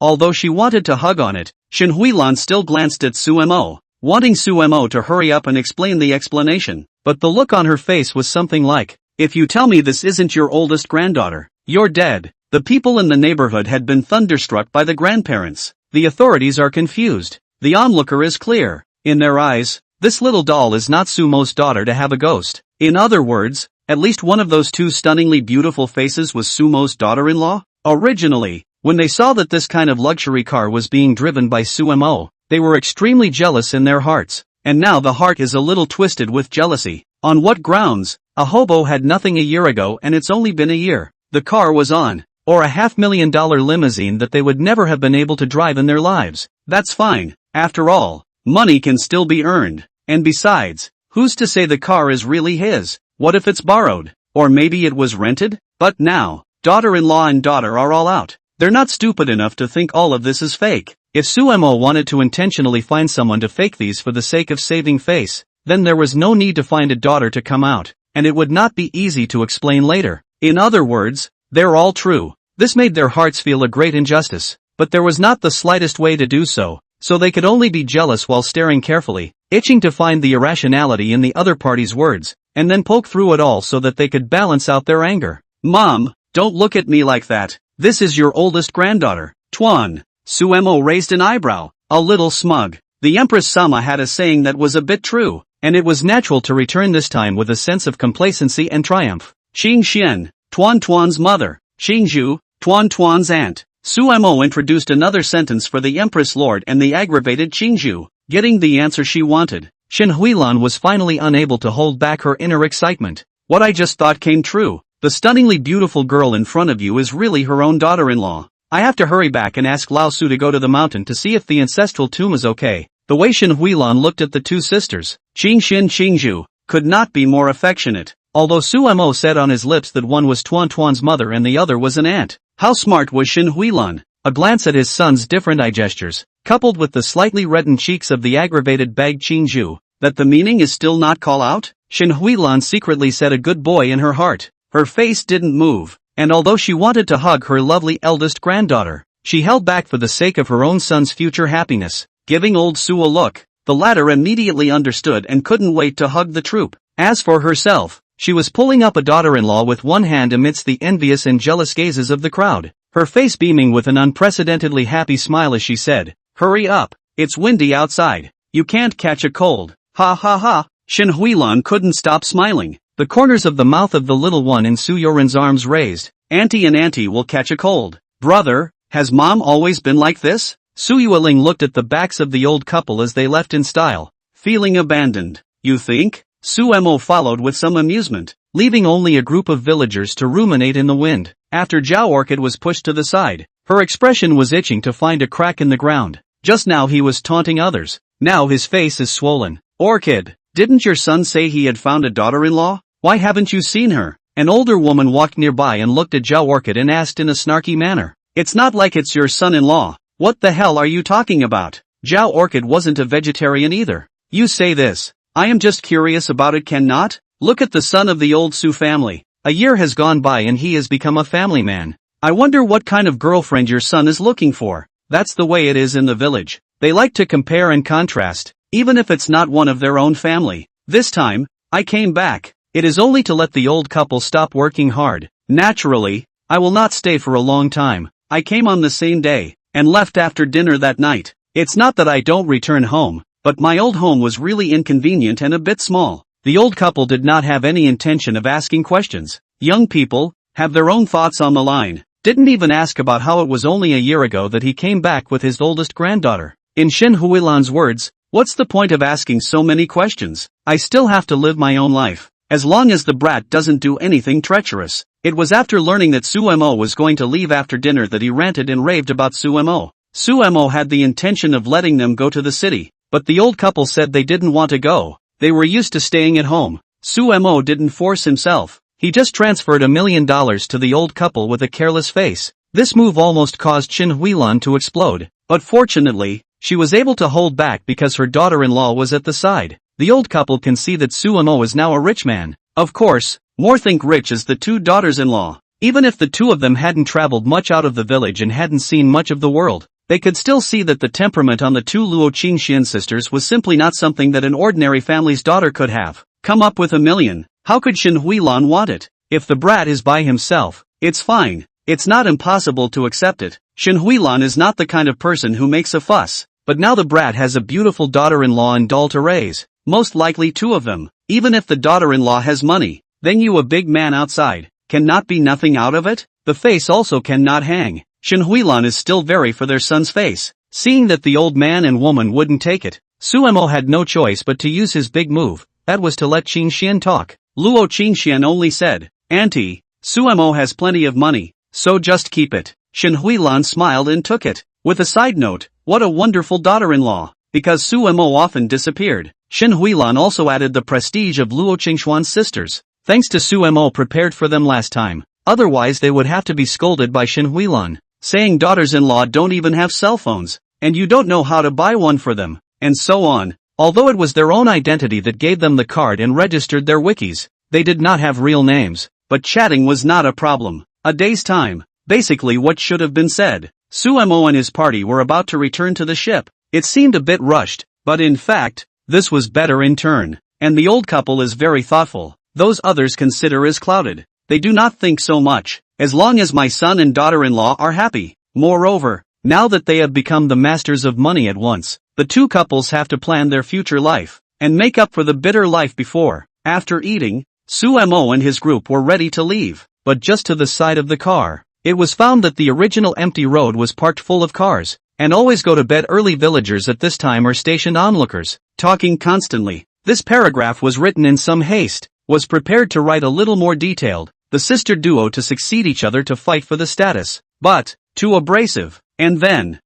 Although she wanted to hug on it, Shin Huilan still glanced at Su Mo, wanting Su Mo to hurry up and explain the explanation. But the look on her face was something like, if you tell me this isn't your oldest granddaughter, you're dead. The people in the neighborhood had been thunderstruck by the grandparents. The authorities are confused. The onlooker is clear. In their eyes, this little doll is not Sumo's daughter to have a ghost. In other words, at least one of those 2 stunningly beautiful faces was Sumo's daughter-in-law? Originally, when they saw that this kind of luxury car was being driven by Su Mo, they were extremely jealous in their hearts. And now the heart is a little twisted with jealousy. On what grounds? A hobo had nothing a year ago and it's only been a year. The car was on, or a $500,000 limousine that they would never have been able to drive in their lives. That's fine. After all, money can still be earned. And besides, who's to say the car is really his? What if it's borrowed? Or maybe it was rented? But now, daughter-in-law and daughter are all out. They're not stupid enough to think all of this is fake. If Su Mo wanted to intentionally find someone to fake these for the sake of saving face, then there was no need to find a daughter to come out, and it would not be easy to explain later. In other words, they're all true. This made their hearts feel a great injustice, but there was not the slightest way to do so they could only be jealous while staring carefully, itching to find the irrationality in the other party's words, and then poke through it all so that they could balance out their anger. Mom, don't look at me like that. This is your oldest granddaughter, Tuan. Su Mo raised an eyebrow, a little smug. The Empress Sama had a saying that was a bit true, and it was natural to return this time with a sense of complacency and triumph. Xing Xian, Tuan's mother. Xingzhu, Tuan's aunt. Su Mo introduced another sentence for the Empress Lord and the aggravated Xingzhu, getting the answer she wanted. Shin Huilan was finally unable to hold back her inner excitement. What I just thought came true. The stunningly beautiful girl in front of you is really her own daughter-in-law. I have to hurry back and ask Lao Su to go to the mountain to see if the ancestral tomb is okay. The way Shin Huilan looked at the 2 sisters, Xingzhu, could not be more affectionate. Although Su Mo said on his lips that one was Tuan's mother and the other was an aunt. How smart was Shin Huilan? A glance at his son's different eye gestures, coupled with the slightly reddened cheeks of the aggravated bag Xingzhu, that the meaning is still not call out? Shin Huilan secretly said a good boy in her heart. Her face didn't move, and although she wanted to hug her lovely eldest granddaughter, she held back for the sake of her own son's future happiness. Giving old Su a look, the latter immediately understood and couldn't wait to hug the troop. As for herself, she was pulling up a daughter-in-law with one hand amidst the envious and jealous gazes of the crowd, her face beaming with an unprecedentedly happy smile as she said, "Hurry up, it's windy outside, you can't catch a cold." Ha ha ha, Shin Huilan couldn't stop smiling, the corners of the mouth of the little one in Su Yoren's arms raised. Auntie and Auntie will catch a cold. Brother, has Mom always been like this? Su Yueling looked at the backs of the old couple as they left in style, feeling abandoned. You think? Su Mo followed with some amusement, leaving only a group of villagers to ruminate in the wind. After Zhao Orchid was pushed to the side, her expression was itching to find a crack in the ground. Just now he was taunting others, now his face is swollen. Orchid, didn't your son say he had found a daughter-in-law? Why haven't you seen her? An older woman walked nearby and looked at Zhao Orchid and asked in a snarky manner. It's not like it's your son-in-law. What the hell are you talking about? Zhao Orchid wasn't a vegetarian either. You say this. I am just curious about it, cannot? Look at the son of the old Su family. A year has gone by and he has become a family man. I wonder what kind of girlfriend your son is looking for. That's the way it is in the village. They like to compare and contrast, even if it's not one of their own family. This time, I came back. It is only to let the old couple stop working hard. Naturally, I will not stay for a long time. I came on the same day, and left after dinner that night. It's not that I don't return home, but my old home was really inconvenient and a bit small. The old couple did not have any intention of asking questions. Young people have their own thoughts on the line. Didn't even ask about how it was only a year ago that he came back with his oldest granddaughter. In Shin Huilan's words, what's the point of asking so many questions? I still have to live my own life. As long as the brat doesn't do anything treacherous. It was after learning that Suemo was going to leave after dinner that he ranted and raved about Suemo. Suemo had the intention of letting them go to the city, but the old couple said they didn't want to go. They were used to staying at home. Suemo didn't force himself. He just transferred $1 million to the old couple with a careless face. This move almost caused Shin Huilan to explode, but fortunately, she was able to hold back because her daughter-in-law was at the side. The old couple can see that Suemo is now a rich man. Of course, more think rich as the two daughters-in-law. Even if the two of them hadn't traveled much out of the village and hadn't seen much of the world, they could still see that the temperament on the two Luo Qingxian sisters was simply not something that an ordinary family's daughter could have. Come up with $1 million. How could Shin Huilan want it? If the brat is by himself, it's fine. It's not impossible to accept it. Shin Huilan is not the kind of person who makes a fuss. But now the brat has a beautiful daughter-in-law and doll to raise. Most likely two of them. Even if the daughter-in-law has money, then you a big man outside, cannot be nothing out of it? The face also cannot hang. Shin Huilan is still very for their son's face. Seeing that the old man and woman wouldn't take it, Suemo had no choice but to use his big move, that was to let Qingxian talk. Luo Qingxian only said, Auntie, Suemo has plenty of money, so just keep it. Shin Huilan smiled and took it. With a side note, what a wonderful daughter-in-law. Because Suemo often disappeared, Shin Huilan also added the prestige of Luo Qingxuan's sisters. Thanks to Suemo prepared for them last time. Otherwise they would have to be scolded by Shin Huilan, saying daughters-in-law don't even have cell phones, and you don't know how to buy one for them, and so on. Although it was their own identity that gave them the card and registered their wikis, they did not have real names, but chatting was not a problem. A day's time. Basically what should have been said. Suemo and his party were about to return to the ship. It seemed a bit rushed, but in fact, this was better in turn. And the old couple is very thoughtful. Those others consider as clouded. They do not think so much, as long as my son and daughter-in-law are happy. Moreover, now that they have become the masters of money at once, the two couples have to plan their future life, and make up for the bitter life before. After eating, Suemo and his group were ready to leave, but just to the side of the car, it was found that the original empty road was parked full of cars, and always go to bed early villagers at this time are stationed onlookers, talking constantly. This paragraph was written in some haste, was prepared to write a little more detailed, the sister duo to succeed each other to fight for the status, but, too abrasive, and then,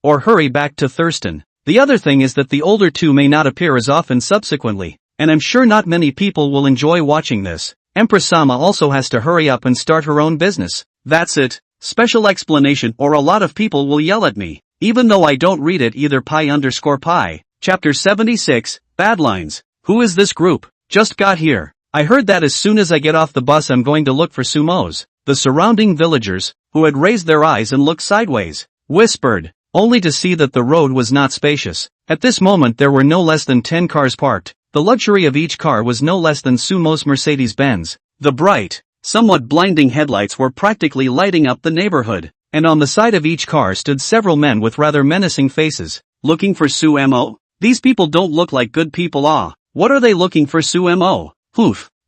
or hurry back to Thurston. The other thing is that the older two may not appear as often subsequently, and I'm sure not many people will enjoy watching this. Empress Sama also has to hurry up and start her own business. That's it. Special explanation or a lot of people will yell at me, even though I don't read it either. pi_pi. Chapter 76, Bad Lines. Who is this group? Just got here. I heard that as soon as I get off the bus I'm going to look for Sumos. The surrounding villagers, who had raised their eyes and looked sideways, whispered, only to see that the road was not spacious. At this moment there were no less than 10 cars parked. The luxury of each car was no less than Sumo's Mercedes-Benz. The bright, somewhat blinding headlights were practically lighting up the neighborhood, and on the side of each car stood several men with rather menacing faces. Looking for Suemo? These people don't look like good people. What are they looking for Suemo?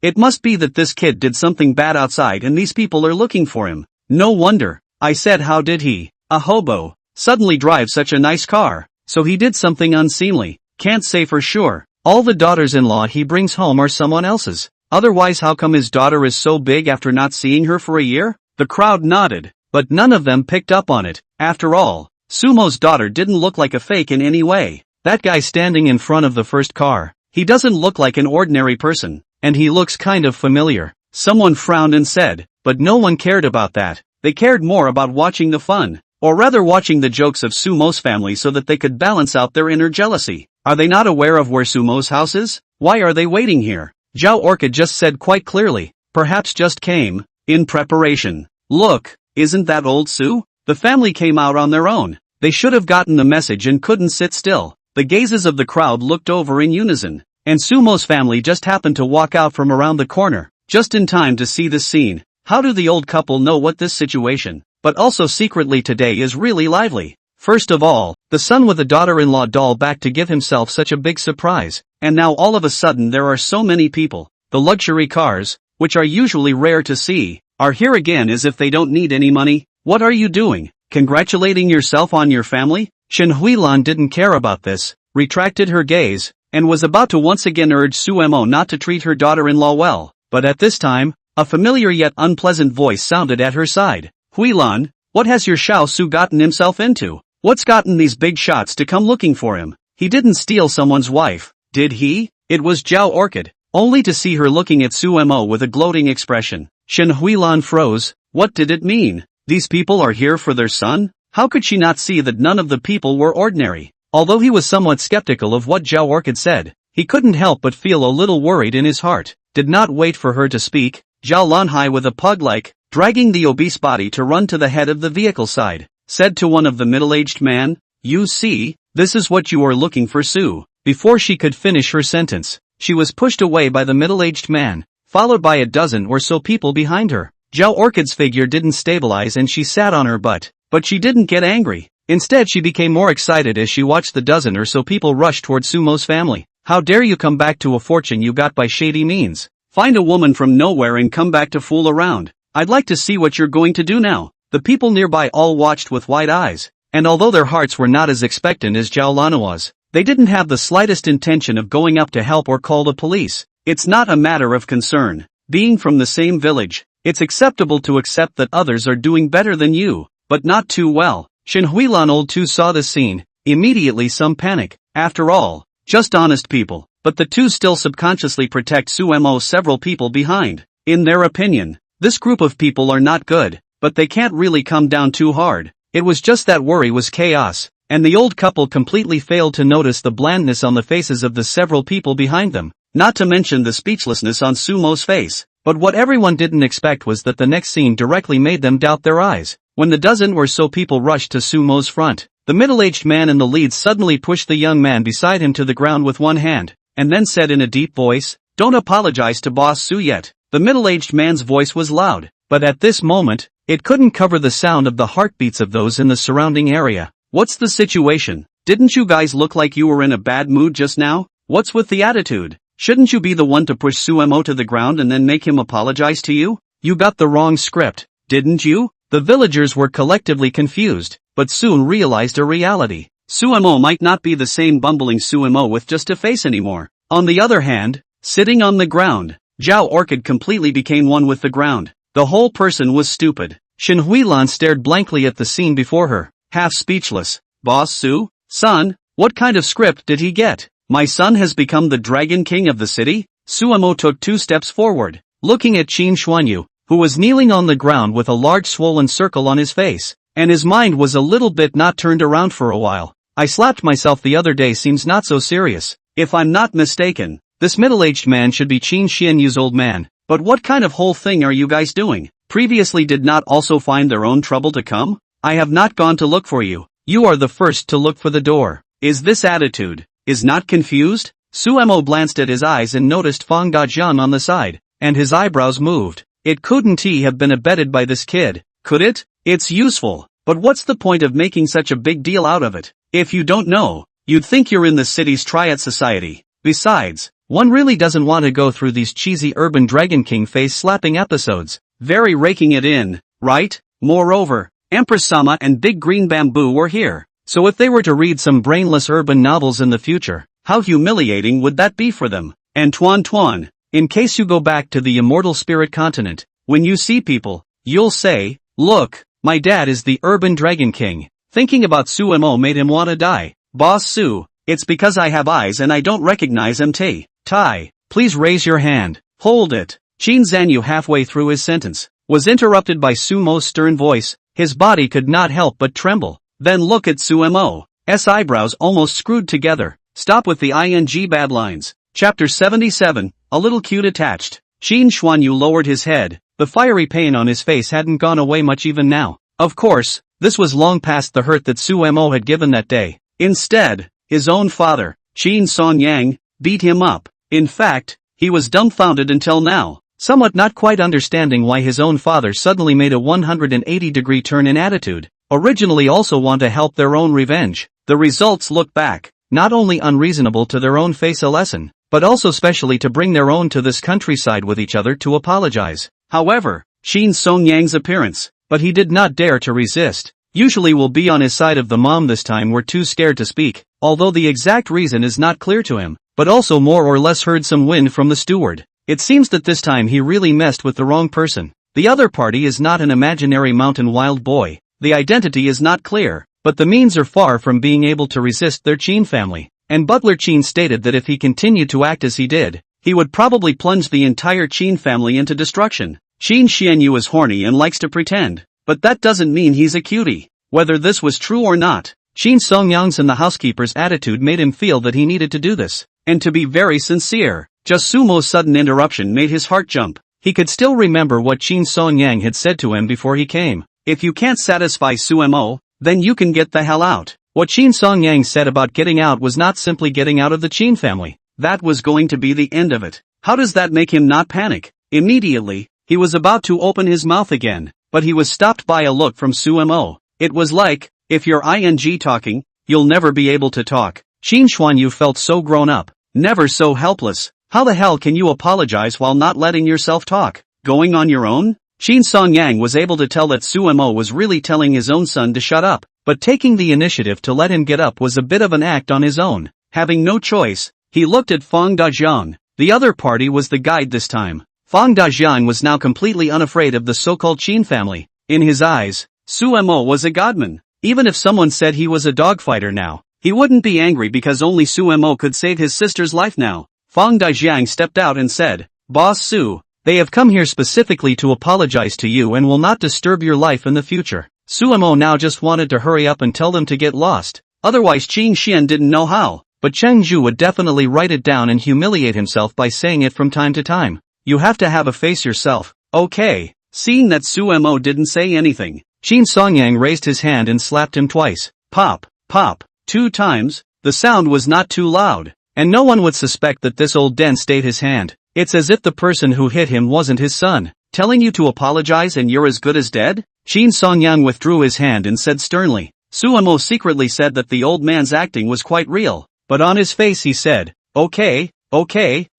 It must be that this kid did something bad outside and these people are looking for him. No wonder. I said, how did he, a hobo, suddenly drive such a nice car? So he did something unseemly. Can't say for sure. All the daughters-in-law he brings home are someone else's. Otherwise how come his daughter is so big after not seeing her for a year? The crowd nodded, but none of them picked up on it. After all, Sumo's daughter didn't look like a fake in any way. That guy standing in front of the first car. He doesn't look like an ordinary person, and he looks kind of familiar. Someone frowned and said, but no one cared about that. They cared more about watching the fun, or rather watching the jokes of Sumo's family so that they could balance out their inner jealousy. Are they not aware of where Sumo's house is? Why are they waiting here? Zhao Orchid just said quite clearly, perhaps just came, in preparation. Look, isn't that old Su? The family came out on their own. They should have gotten the message and couldn't sit still. The gazes of the crowd looked over in unison, and Sumo's family just happened to walk out from around the corner, just in time to see this scene. How do the old couple know what this situation, but also secretly today is really lively? First of all, the son with a daughter-in-law doll back to give himself such a big surprise, and now all of a sudden there are so many people. The luxury cars, which are usually rare to see, are here again as if they don't need any money. What are you doing? Congratulating yourself on your family? Shen Huilan didn't care about this, retracted her gaze, and was about to once again urge Suemo not to treat her daughter-in-law well, but at this time, a familiar yet unpleasant voice sounded at her side. Huilan, what has your Xiao Su gotten himself into? What's gotten these big shots to come looking for him? He didn't steal someone's wife, did he? It was Zhao Orchid, only to see her looking at Suemo with a gloating expression. Shen Huilan froze. What did it mean? These people are here for their son? How could she not see that none of the people were ordinary? Although he was somewhat skeptical of what Zhao Orchid said, he couldn't help but feel a little worried in his heart. Did not wait for her to speak, Zhao Lanhai with a pug-like, dragging the obese body to run to the head of the vehicle side, said to one of the middle-aged man, you see, this is what you are looking for Su. Before she could finish her sentence, she was pushed away by the middle-aged man, followed by a dozen or so people behind her. Zhao Orchid's figure didn't stabilize and she sat on her butt, but she didn't get angry. Instead she became more excited as she watched the dozen or so people rush toward Sumo's family. How dare you come back to a fortune you got by shady means? Find a woman from nowhere and come back to fool around. I'd like to see what you're going to do now. The people nearby all watched with wide eyes, and although their hearts were not as expectant as Zhao Lana was, they didn't have the slightest intention of going up to help or call the police. It's not a matter of concern. Being from the same village, it's acceptable to accept that others are doing better than you, but not too well. Shen Huilan old two saw this scene, immediately some panic. After all, just honest people. But the two still subconsciously protect Suemo several people behind. In their opinion, this group of people are not good, but they can't really come down too hard. It was just that worry was chaos, and the old couple completely failed to notice the blandness on the faces of the several people behind them, not to mention the speechlessness on Sumo's face. But what everyone didn't expect was that the next scene directly made them doubt their eyes. When the dozen or so people rushed to Sumo's front, the middle-aged man in the lead suddenly pushed the young man beside him to the ground with one hand, and then said in a deep voice, don't apologize to Boss Su yet. The middle-aged man's voice was loud, but at this moment, it couldn't cover the sound of the heartbeats of those in the surrounding area. What's the situation? Didn't you guys look like you were in a bad mood just now? What's with the attitude? Shouldn't you be the one to push Suemo to the ground and then make him apologize to you? You got the wrong script, didn't you? The villagers were collectively confused, but soon realized a reality. Suemo might not be the same bumbling Suemo with just a face anymore. On the other hand, sitting on the ground, Zhao Orchid completely became one with the ground. The whole person was stupid. Shen Huilan stared blankly at the scene before her, half speechless. Boss Su? Son, what kind of script did he get? My son has become the Dragon King of the city? Suemo took 2 steps forward, looking at Qin Xuanyu, who was kneeling on the ground with a large swollen circle on his face, and his mind was a little bit not turned around for a while. I slapped myself the other day seems not so serious. If I'm not mistaken, this middle-aged man should be Qin Xianyu's old man. But what kind of whole thing are you guys doing? Previously did not also find their own trouble to come? I have not gone to look for you. You are the first to look for the door. Is this attitude? Is not confused? Suemo glanced at his eyes and noticed Fang Gajian on the side, and his eyebrows moved. It couldn't he have been abetted by this kid, could it? It's useful, but what's the point of making such a big deal out of it? If you don't know, you'd think you're in the city's triad society. Besides, one really doesn't want to go through these cheesy urban Dragon King face-slapping episodes. Very raking it in, right? Moreover, Empress Sama and Big Green Bamboo were here. So if they were to read some brainless urban novels in the future, how humiliating would that be for them? And Tuan, in case you go back to the immortal spirit continent, when you see people, you'll say, look, my dad is the urban Dragon King. Thinking about Suemo made him want to die. Boss Su, It's because I have eyes and I don't recognize MT. Tai, please raise your hand. Hold it. Shin Zanyu, halfway through his sentence, was interrupted by Sumo's stern voice. His body could not help but tremble. Then look at Sumo's eyebrows almost screwed together. Stop with the ing bad lines. Chapter 77, a little cute attached. Shin Xuanyu lowered his head. The fiery pain on his face hadn't gone away much even now. Of course, this was long past the hurt that Sumo had given that day. Instead, his own father, Shin Songyang, beat him up. In fact, he was dumbfounded until now, somewhat not quite understanding why his own father suddenly made a 180-degree turn in attitude. Originally also want to help their own revenge. The results look back, not only unreasonable to their own face a lesson, but also specially to bring their own to this countryside with each other to apologize. However, Shin Songyang's appearance, but he did not dare to resist. Usually will be on his side of the mom, this time were too scared to speak, although the exact reason is not clear to him, but also more or less heard some wind from the steward. It seems that this time he really messed with the wrong person. The other party is not an imaginary mountain wild boy. The identity is not clear, but the means are far from being able to resist their Qin family, and Butler Qin stated that if he continued to act as he did, he would probably plunge the entire Qin family into destruction. Qin Xianyu is horny and likes to pretend, but that doesn't mean he's a cutie. Whether this was true or not, Shin Songyang's and the housekeeper's attitude made him feel that he needed to do this, and to be very sincere. Just Sumo's sudden interruption made his heart jump. He could still remember what Shin Songyang had said to him before he came. If you can't satisfy Sumo, then you can get the hell out. What Shin Songyang said about getting out was not simply getting out of the Qin family. That was going to be the end of it. How does that make him not panic? Immediately, he was about to open his mouth again, but he was stopped by a look from Sumo. It was like, if you're ing talking, you'll never be able to talk. Shin Xuanyu felt so grown up, never so helpless. How the hell can you apologize while not letting yourself talk? Going on your own? Shin Songyang was able to tell that Sumo was really telling his own son to shut up, but taking the initiative to let him get up was a bit of an act on his own. Having no choice, he looked at Fang Dajiang. The other party was the guide this time. Fang Dajiang was now completely unafraid of the so-called Qin family. In his eyes, Sumo was a godman. Even if someone said he was a dogfighter now, he wouldn't be angry because only Sumo could save his sister's life now. Fang Dajiang stepped out and said, "Boss Su, they have come here specifically to apologize to you and will not disturb your life in the future." Sumo now just wanted to hurry up and tell them to get lost. Otherwise Qin Xian didn't know how, but Cheng Zhu would definitely write it down and humiliate himself by saying it from time to time. You have to have a face yourself. Okay. Seeing that Sumo didn't say anything, Shin Songyang raised his hand and slapped him twice. Pop, pop, 2 times. The sound was not too loud, and no one would suspect that this old den stayed his hand. It's as if the person who hit him wasn't his son. Telling you to apologize and you're as good as dead? Shin Songyang withdrew his hand and said sternly. Sumo secretly said that the old man's acting was quite real, but on his face he said, okay,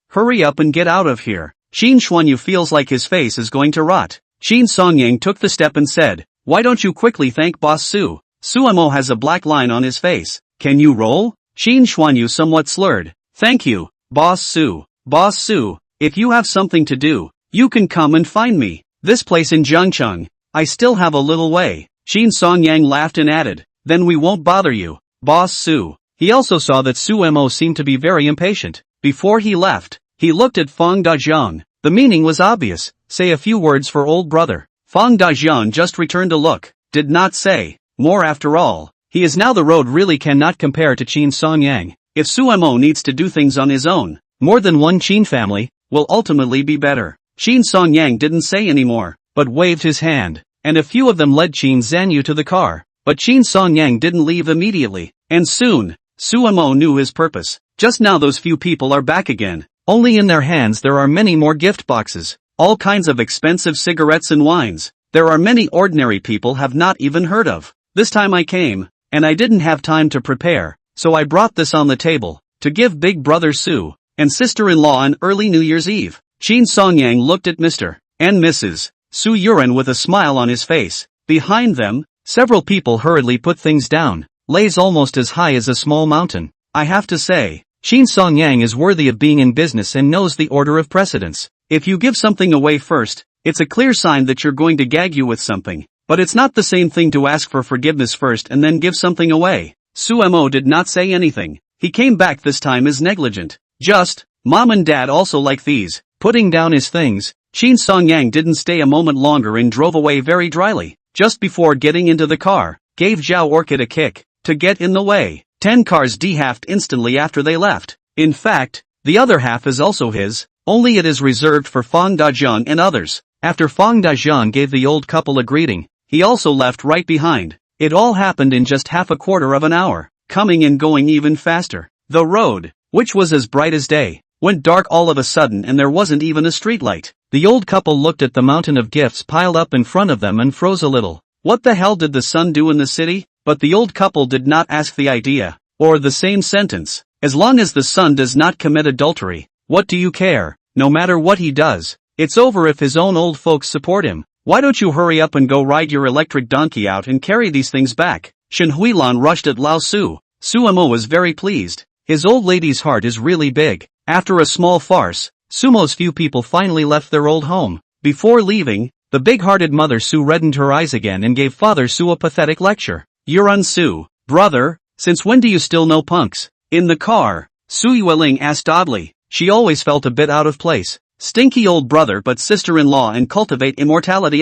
hurry up and get out of here. Shin Xuanyu feels like his face is going to rot. Shin Songyang took the step and said, why don't you quickly thank Boss Su? Sumo has a black line on his face. Can you roll? Shin Xuanyu somewhat slurred. Thank you, Boss Su. Boss Su, if you have something to do, you can come and find me. This place in Jiangcheng, I still have a little way. Shin Songyang laughed and added, then we won't bother you, Boss Su. He also saw that Sumo seemed to be very impatient. Before he left, he looked at Fang Dajiang. The meaning was obvious. Say a few words for old brother. Fang Dajiang just returned a look, did not say more. After all, he is now the road really cannot compare to Shin Songyang. If Sumo needs to do things on his own, more than one Qin family will ultimately be better. Shin Songyang didn't say any more, but waved his hand, and a few of them led Shin Zanyu to the car. But Shin Songyang didn't leave immediately, and soon, Sumo knew his purpose. Just now those few people are back again. Only in their hands there are many more gift boxes, all kinds of expensive cigarettes and wines. There are many ordinary people have not even heard of. This time I came, and I didn't have time to prepare, so I brought this on the table, to give big brother Su and sister-in-law on early New Year's Eve. Shin Songyang looked at Mr. and Mrs. Su Yuran with a smile on his face. Behind them, several people hurriedly put things down, lays almost as high as a small mountain. I have to say, Shin Songyang is worthy of being in business and knows the order of precedence. If you give something away first, it's a clear sign that you're going to gag you with something. But it's not the same thing to ask for forgiveness first and then give something away. Sumo did not say anything. he came back this time as negligent. Just, Mom and Dad also like these. Putting down his things, Qin Songyang didn't stay a moment longer and drove away very dryly. Just before getting into the car, gave Zhao Orchid a kick to get in the way. 10 cars dehalved instantly after they left. In fact, the other half is also his, only it is reserved for Fang Dazhang and others. After Fang Dazhang gave the old couple a greeting, he also left right behind. It all happened in just half a quarter of an hour, coming and going even faster. The road, which was as bright as day, went dark all of a sudden and there wasn't even a streetlight. The old couple looked at the mountain of gifts piled up in front of them and froze a little. What the hell did the sun do in the city? But the old couple did not ask the idea, or the same sentence. As long as the son does not commit adultery, what do you care? No matter what he does, it's over if his own old folks support him. Why don't you hurry up and go ride your electric donkey out and carry these things back? Shen Huilan rushed at Lao Su. Sumo was very pleased. His old lady's heart is really big. After a small farce, Sumo's few people finally left their old home. Before leaving, the big-hearted mother Su reddened her eyes again and gave Father Su a pathetic lecture. Yuran Su, brother, since when do you still know punks? In the car, Su Yueling asked oddly. She always felt a bit out of place. Stinky old brother but sister-in-law and cultivate immortality.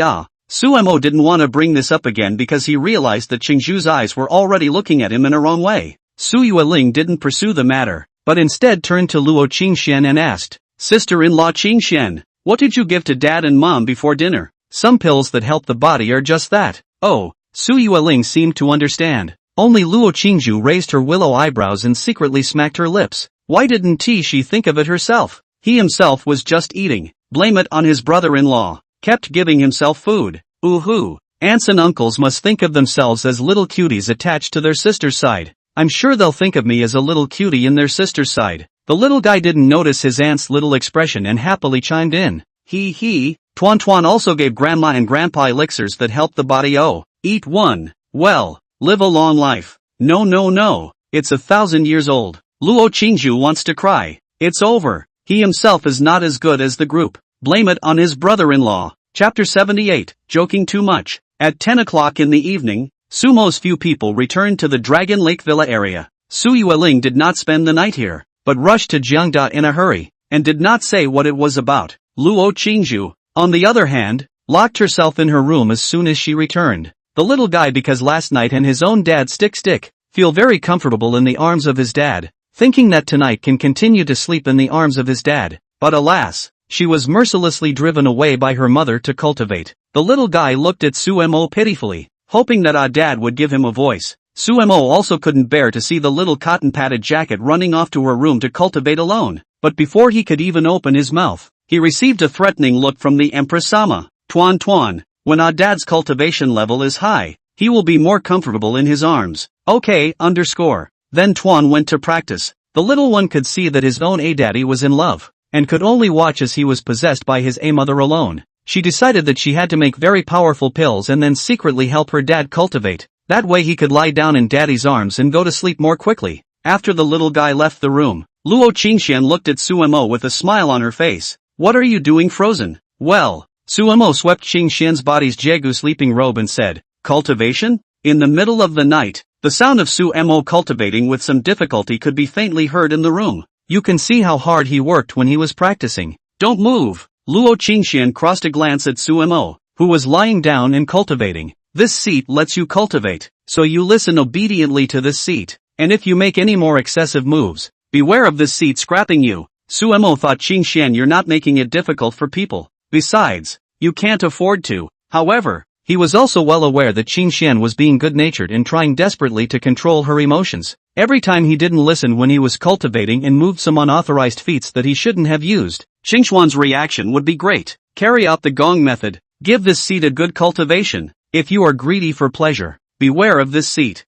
Sumo didn't want to bring this up again because he realized that Qingzhu's eyes were already looking at him in a wrong way. Su Yueling didn't pursue the matter, but instead turned to Luo Qingxian and asked, Sister-in-law Qingxian, what did you give to Dad and Mom before dinner? Some pills that help the body are just that. Oh, Su Yueling seemed to understand. Only Luo Qingzhu raised her willow eyebrows and secretly smacked her lips. Why didn't she think of it herself? He himself was just eating. Blame it on his brother-in-law. Kept giving himself food. Ooh-hoo. Aunts and uncles must think of themselves as little cuties attached to their sister's side. I'm sure they'll think of me as a little cutie in their sister's side. The little guy didn't notice his aunt's little expression and happily chimed in. He. Tuan Tuan also gave Grandma and Grandpa elixirs that help the body. Oh, eat one. Well, live a long life. No. It's 1,000 years old. Luo Qingzhu wants to cry. It's over. He himself is not as good as the group. Blame it on his brother-in-law. Chapter 78, Joking Too Much. At 10 o'clock in the evening, Sumo's few people returned to the Dragon Lake Villa area. Su Yueling did not spend the night here, but rushed to Jiangda in a hurry, and did not say what it was about. Luo Qingzhu, on the other hand, locked herself in her room as soon as she returned. The little guy, because last night and his own dad stick, feel very comfortable in the arms of his dad, thinking that tonight can continue to sleep in the arms of his dad. But alas, she was mercilessly driven away by her mother to cultivate. The little guy looked at Sumo pitifully, hoping that dad would give him a voice. Sumo also couldn't bear to see the little cotton-padded jacket running off to her room to cultivate alone. But before he could even open his mouth, he received a threatening look from the Empress Sama. Tuan, when dad's cultivation level is high, he will be more comfortable in his arms. Okay, Then Tuan went to practice. The little one could see that his own daddy was in love, and could only watch as he was possessed by his mother alone. She decided that she had to make very powerful pills and then secretly help her dad cultivate. That way he could lie down in daddy's arms and go to sleep more quickly. After the little guy left the room, Luo Qingxian looked at Sumo with a smile on her face. What are you doing frozen? Well, Sumo swept Qingxian's body's Jegu sleeping robe and said, Cultivation? In the middle of the night, the sound of Sumo cultivating with some difficulty could be faintly heard in the room. You can see how hard he worked when he was practicing. Don't move. Luo Qingxian crossed a glance at Sumo, who was lying down and cultivating. This seat lets you cultivate, so you listen obediently to this seat, and if you make any more excessive moves, beware of this seat scrapping you. Sumo thought, Qingxian, you're not making it difficult for people. Besides, you can't afford to. However, he was also well aware that Qingxian was being good-natured and trying desperately to control her emotions. Every time he didn't listen when he was cultivating and moved some unauthorized feats that he shouldn't have used, Qingxuan's reaction would be great. Carry out the gong method. Give this seat a good cultivation. If you are greedy for pleasure, beware of this seat.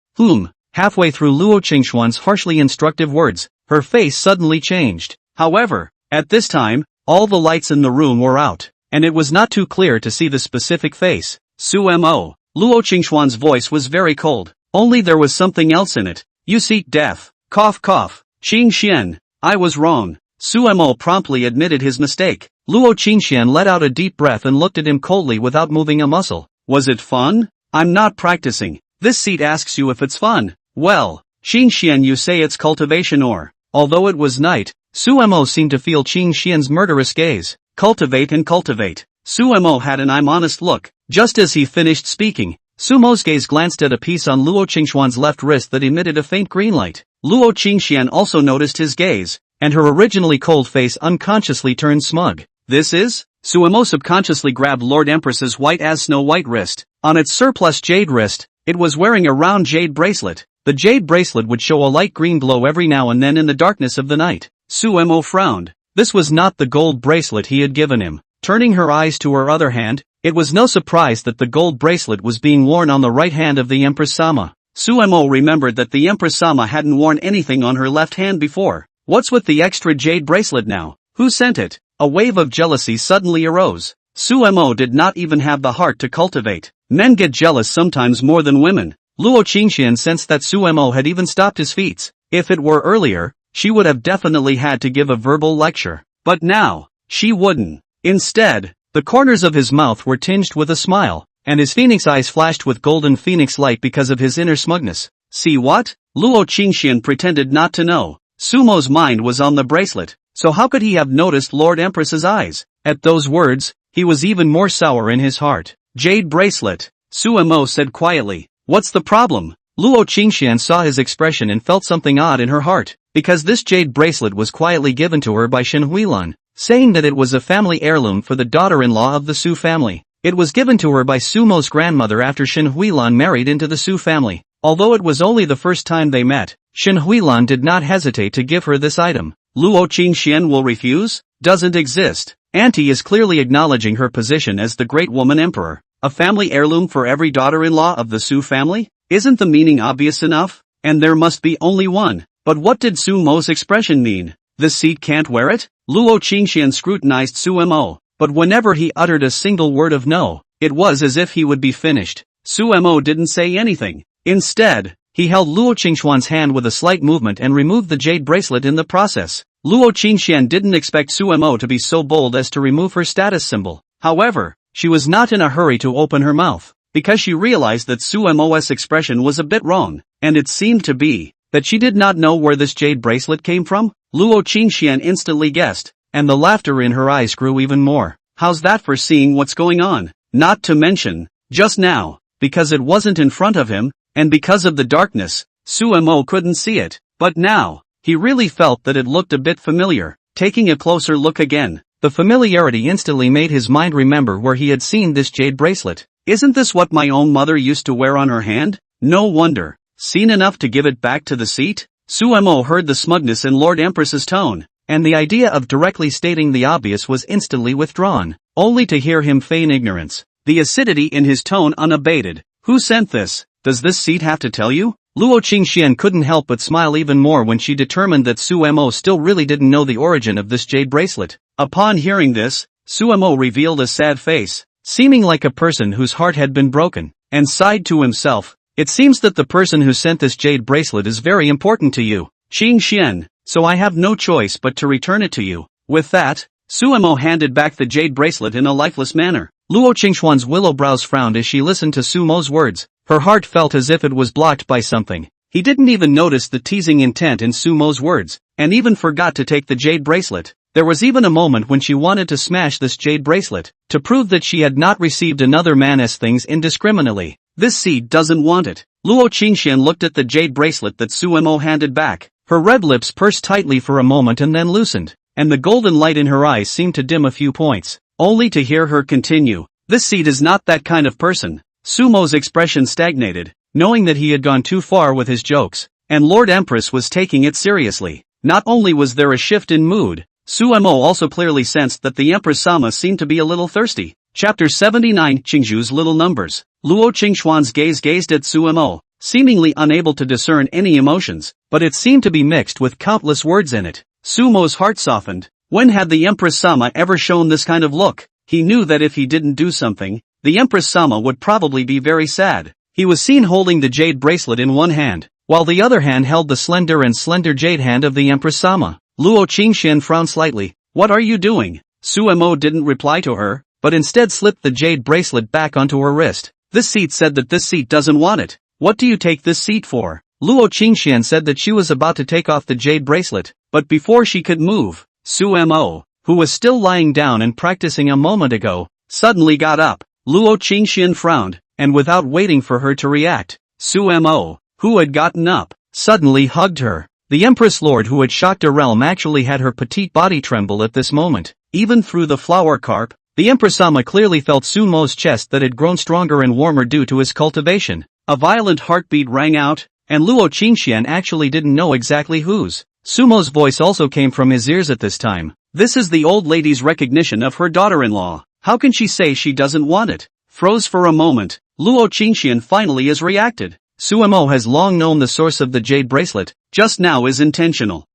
Halfway through Luo Qingxuan's harshly instructive words, her face suddenly changed. However, at this time, all the lights in the room were out, and it was not too clear to see the specific face. Sumo. Luo Qingxuan's voice was very cold. Only there was something else in it. You seek death. Cough. Qingxian, I was wrong. Sumo promptly admitted his mistake. Luo Qingxian let out a deep breath and looked at him coldly without moving a muscle. Was it fun? I'm not practicing. This seat asks you if it's fun. Well, Qing Xian, you say it's cultivation or? Although it was night, Suemo seemed to feel Qing Xian's murderous gaze. Cultivate and cultivate. Suemo had an I'm honest look. Just as he finished speaking, Sumo's gaze glanced at a piece on Luo Qingxuan's left wrist that emitted a faint green light. Luo Qingxian also noticed his gaze, and her originally cold face unconsciously turned smug. This is? Suemo subconsciously grabbed Lord Empress's white as snow white wrist. On its surplus jade wrist, it was wearing a round jade bracelet. The jade bracelet would show a light green glow every now and then in the darkness of the night. Suemo frowned. This was not the gold bracelet he had given him. Turning her eyes to her other hand, it was no surprise that the gold bracelet was being worn on the right hand of the Empress Sama. Suemo remembered that the Empress Sama hadn't worn anything on her left hand before. What's with the extra jade bracelet now? Who sent it? A wave of jealousy suddenly arose. Suemo did not even have the heart to cultivate. Men get jealous sometimes more than women. Luo Qingxian sensed that Suemo had even stopped his feats. If it were earlier, she would have definitely had to give a verbal lecture. But now, she wouldn't. Instead, the corners of his mouth were tinged with a smile, and his phoenix eyes flashed with golden phoenix light because of his inner smugness. See what? Luo Qingxian pretended not to know. Sumo's mind was on the bracelet, so how could he have noticed Lord Empress's eyes? At those words, he was even more sour in his heart. Jade bracelet, Suemo said quietly. What's the problem? Luo Qingxian saw his expression and felt something odd in her heart, because this jade bracelet was quietly given to her by Shen Huilan, saying that it was a family heirloom for the daughter-in-law of the Su family. It was given to her by Sumo's grandmother after Shen Huilan married into the Su family. Although it was only the first time they met, Shen Huilan did not hesitate to give her this item. Luo Qingxian will refuse? Doesn't exist. Auntie is clearly acknowledging her position as the great woman emperor. A family heirloom for every daughter-in-law of the Su family? Isn't the meaning obvious enough? And there must be only one. But what did Sumo's expression mean? This seat can't wear it? Luo Qingxian scrutinized Suemo, but whenever he uttered a single word of no, it was as if he would be finished. Suemo didn't say anything. Instead, he held Luo Qingxuan's hand with a slight movement and removed the jade bracelet in the process. Luo Qingxian didn't expect Suemo to be so bold as to remove her status symbol. However, she was not in a hurry to open her mouth, because she realized that Suemo's expression was a bit wrong, and it seemed to be that she did not know where this jade bracelet came from. Luo Qingxian instantly guessed, and the laughter in her eyes grew even more. How's that for seeing what's going on? Not to mention, just now, because it wasn't in front of him, and because of the darkness, Suemo couldn't see it. But now, he really felt that it looked a bit familiar. Taking a closer look again, the familiarity instantly made his mind remember where he had seen this jade bracelet. Isn't this what my own mother used to wear on her hand? No wonder. Seen enough to give it back to the seat? Suemo heard the smugness in Lord Empress's tone, and the idea of directly stating the obvious was instantly withdrawn, only to hear him feign ignorance. The acidity in his tone unabated. Who sent this? Does this seat have to tell you? Luo Qingxian couldn't help but smile even more when she determined that Suemo still really didn't know the origin of this jade bracelet. Upon hearing this, Suemo revealed a sad face, seeming like a person whose heart had been broken, and sighed to himself. It seems that the person who sent this jade bracelet is very important to you, Qingxian, so I have no choice but to return it to you. With that, Suemo handed back the jade bracelet in a lifeless manner. Luo Qingxuan's willow brows frowned as she listened to Sumo's words. Her heart felt as if it was blocked by something. He didn't even notice the teasing intent in Sumo's words, and even forgot to take the jade bracelet. There was even a moment when she wanted to smash this jade bracelet, to prove that she had not received another man's things indiscriminately. This seed doesn't want it. Luo Qingxian looked at the jade bracelet that Suemo handed back. Her red lips pursed tightly for a moment and then loosened, and the golden light in her eyes seemed to dim a few points, only to hear her continue. This seed is not that kind of person. Sumo's expression stagnated, knowing that he had gone too far with his jokes, and Lord Empress was taking it seriously. Not only was there a shift in mood, Suemo also clearly sensed that the Empress Sama seemed to be a little thirsty. Chapter 79 Qingzhu's Little Numbers. Luo Qingxuan's gaze gazed at Suemo, seemingly unable to discern any emotions, but it seemed to be mixed with countless words in it. Sumo's heart softened. When had the Empress Sama ever shown this kind of look? He knew that if he didn't do something, the Empress Sama would probably be very sad. He was seen holding the jade bracelet in one hand, while the other hand held the slender jade hand of the Empress Sama. Luo Qingxian frowned slightly. What are you doing? Suemo didn't reply to her, but instead slipped the jade bracelet back onto her wrist. This seat said that this seat doesn't want it. What do you take this seat for? Luo Qingxian said that she was about to take off the jade bracelet, but before she could move, Su Mo, who was still lying down and practicing a moment ago, suddenly got up. Luo Qingxian frowned, and without waiting for her to react, Su Mo, who had gotten up, suddenly hugged her. The Empress Lord who had shocked a realm actually had her petite body tremble at this moment. Even through the flower carp, the Empress Sama clearly felt Su Mo's chest that had grown stronger and warmer due to his cultivation. A violent heartbeat rang out, and Luo Qingxian actually didn't know exactly whose. Sumo's voice also came from his ears at this time. This is the old lady's recognition of her daughter-in-law. How can she say she doesn't want it? Froze for a moment, Luo Qingxian finally has reacted. Sumo has long known the source of the jade bracelet, just now is intentional.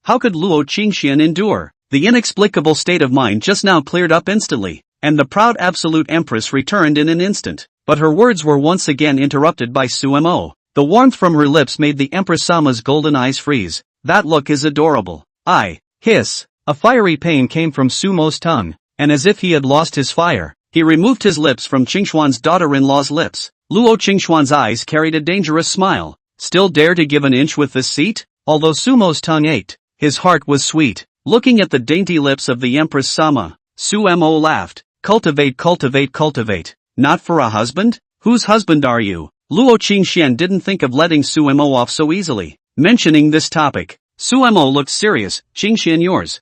How could Luo Qingxian endure? The inexplicable state of mind just now cleared up instantly, and the proud absolute empress returned in an instant. But her words were once again interrupted by Sumo. The warmth from her lips made the Empress Sama's golden eyes freeze. That look is adorable. Hiss. A fiery pain came from Sumo's tongue, and as if he had lost his fire, he removed his lips from Qingxuan's daughter-in-law's lips. Luo Qingxuan's eyes carried a dangerous smile. Still dare to give an inch with this seat? Although Sumo's tongue ached, his heart was sweet. Looking at the dainty lips of the Empress Sama, Sumo laughed. Cultivate. Not for a husband? Whose husband are you? Luo Qingxian didn't think of letting Sumo off so easily. Mentioning this topic, Sumo looked serious. Qingxian yours?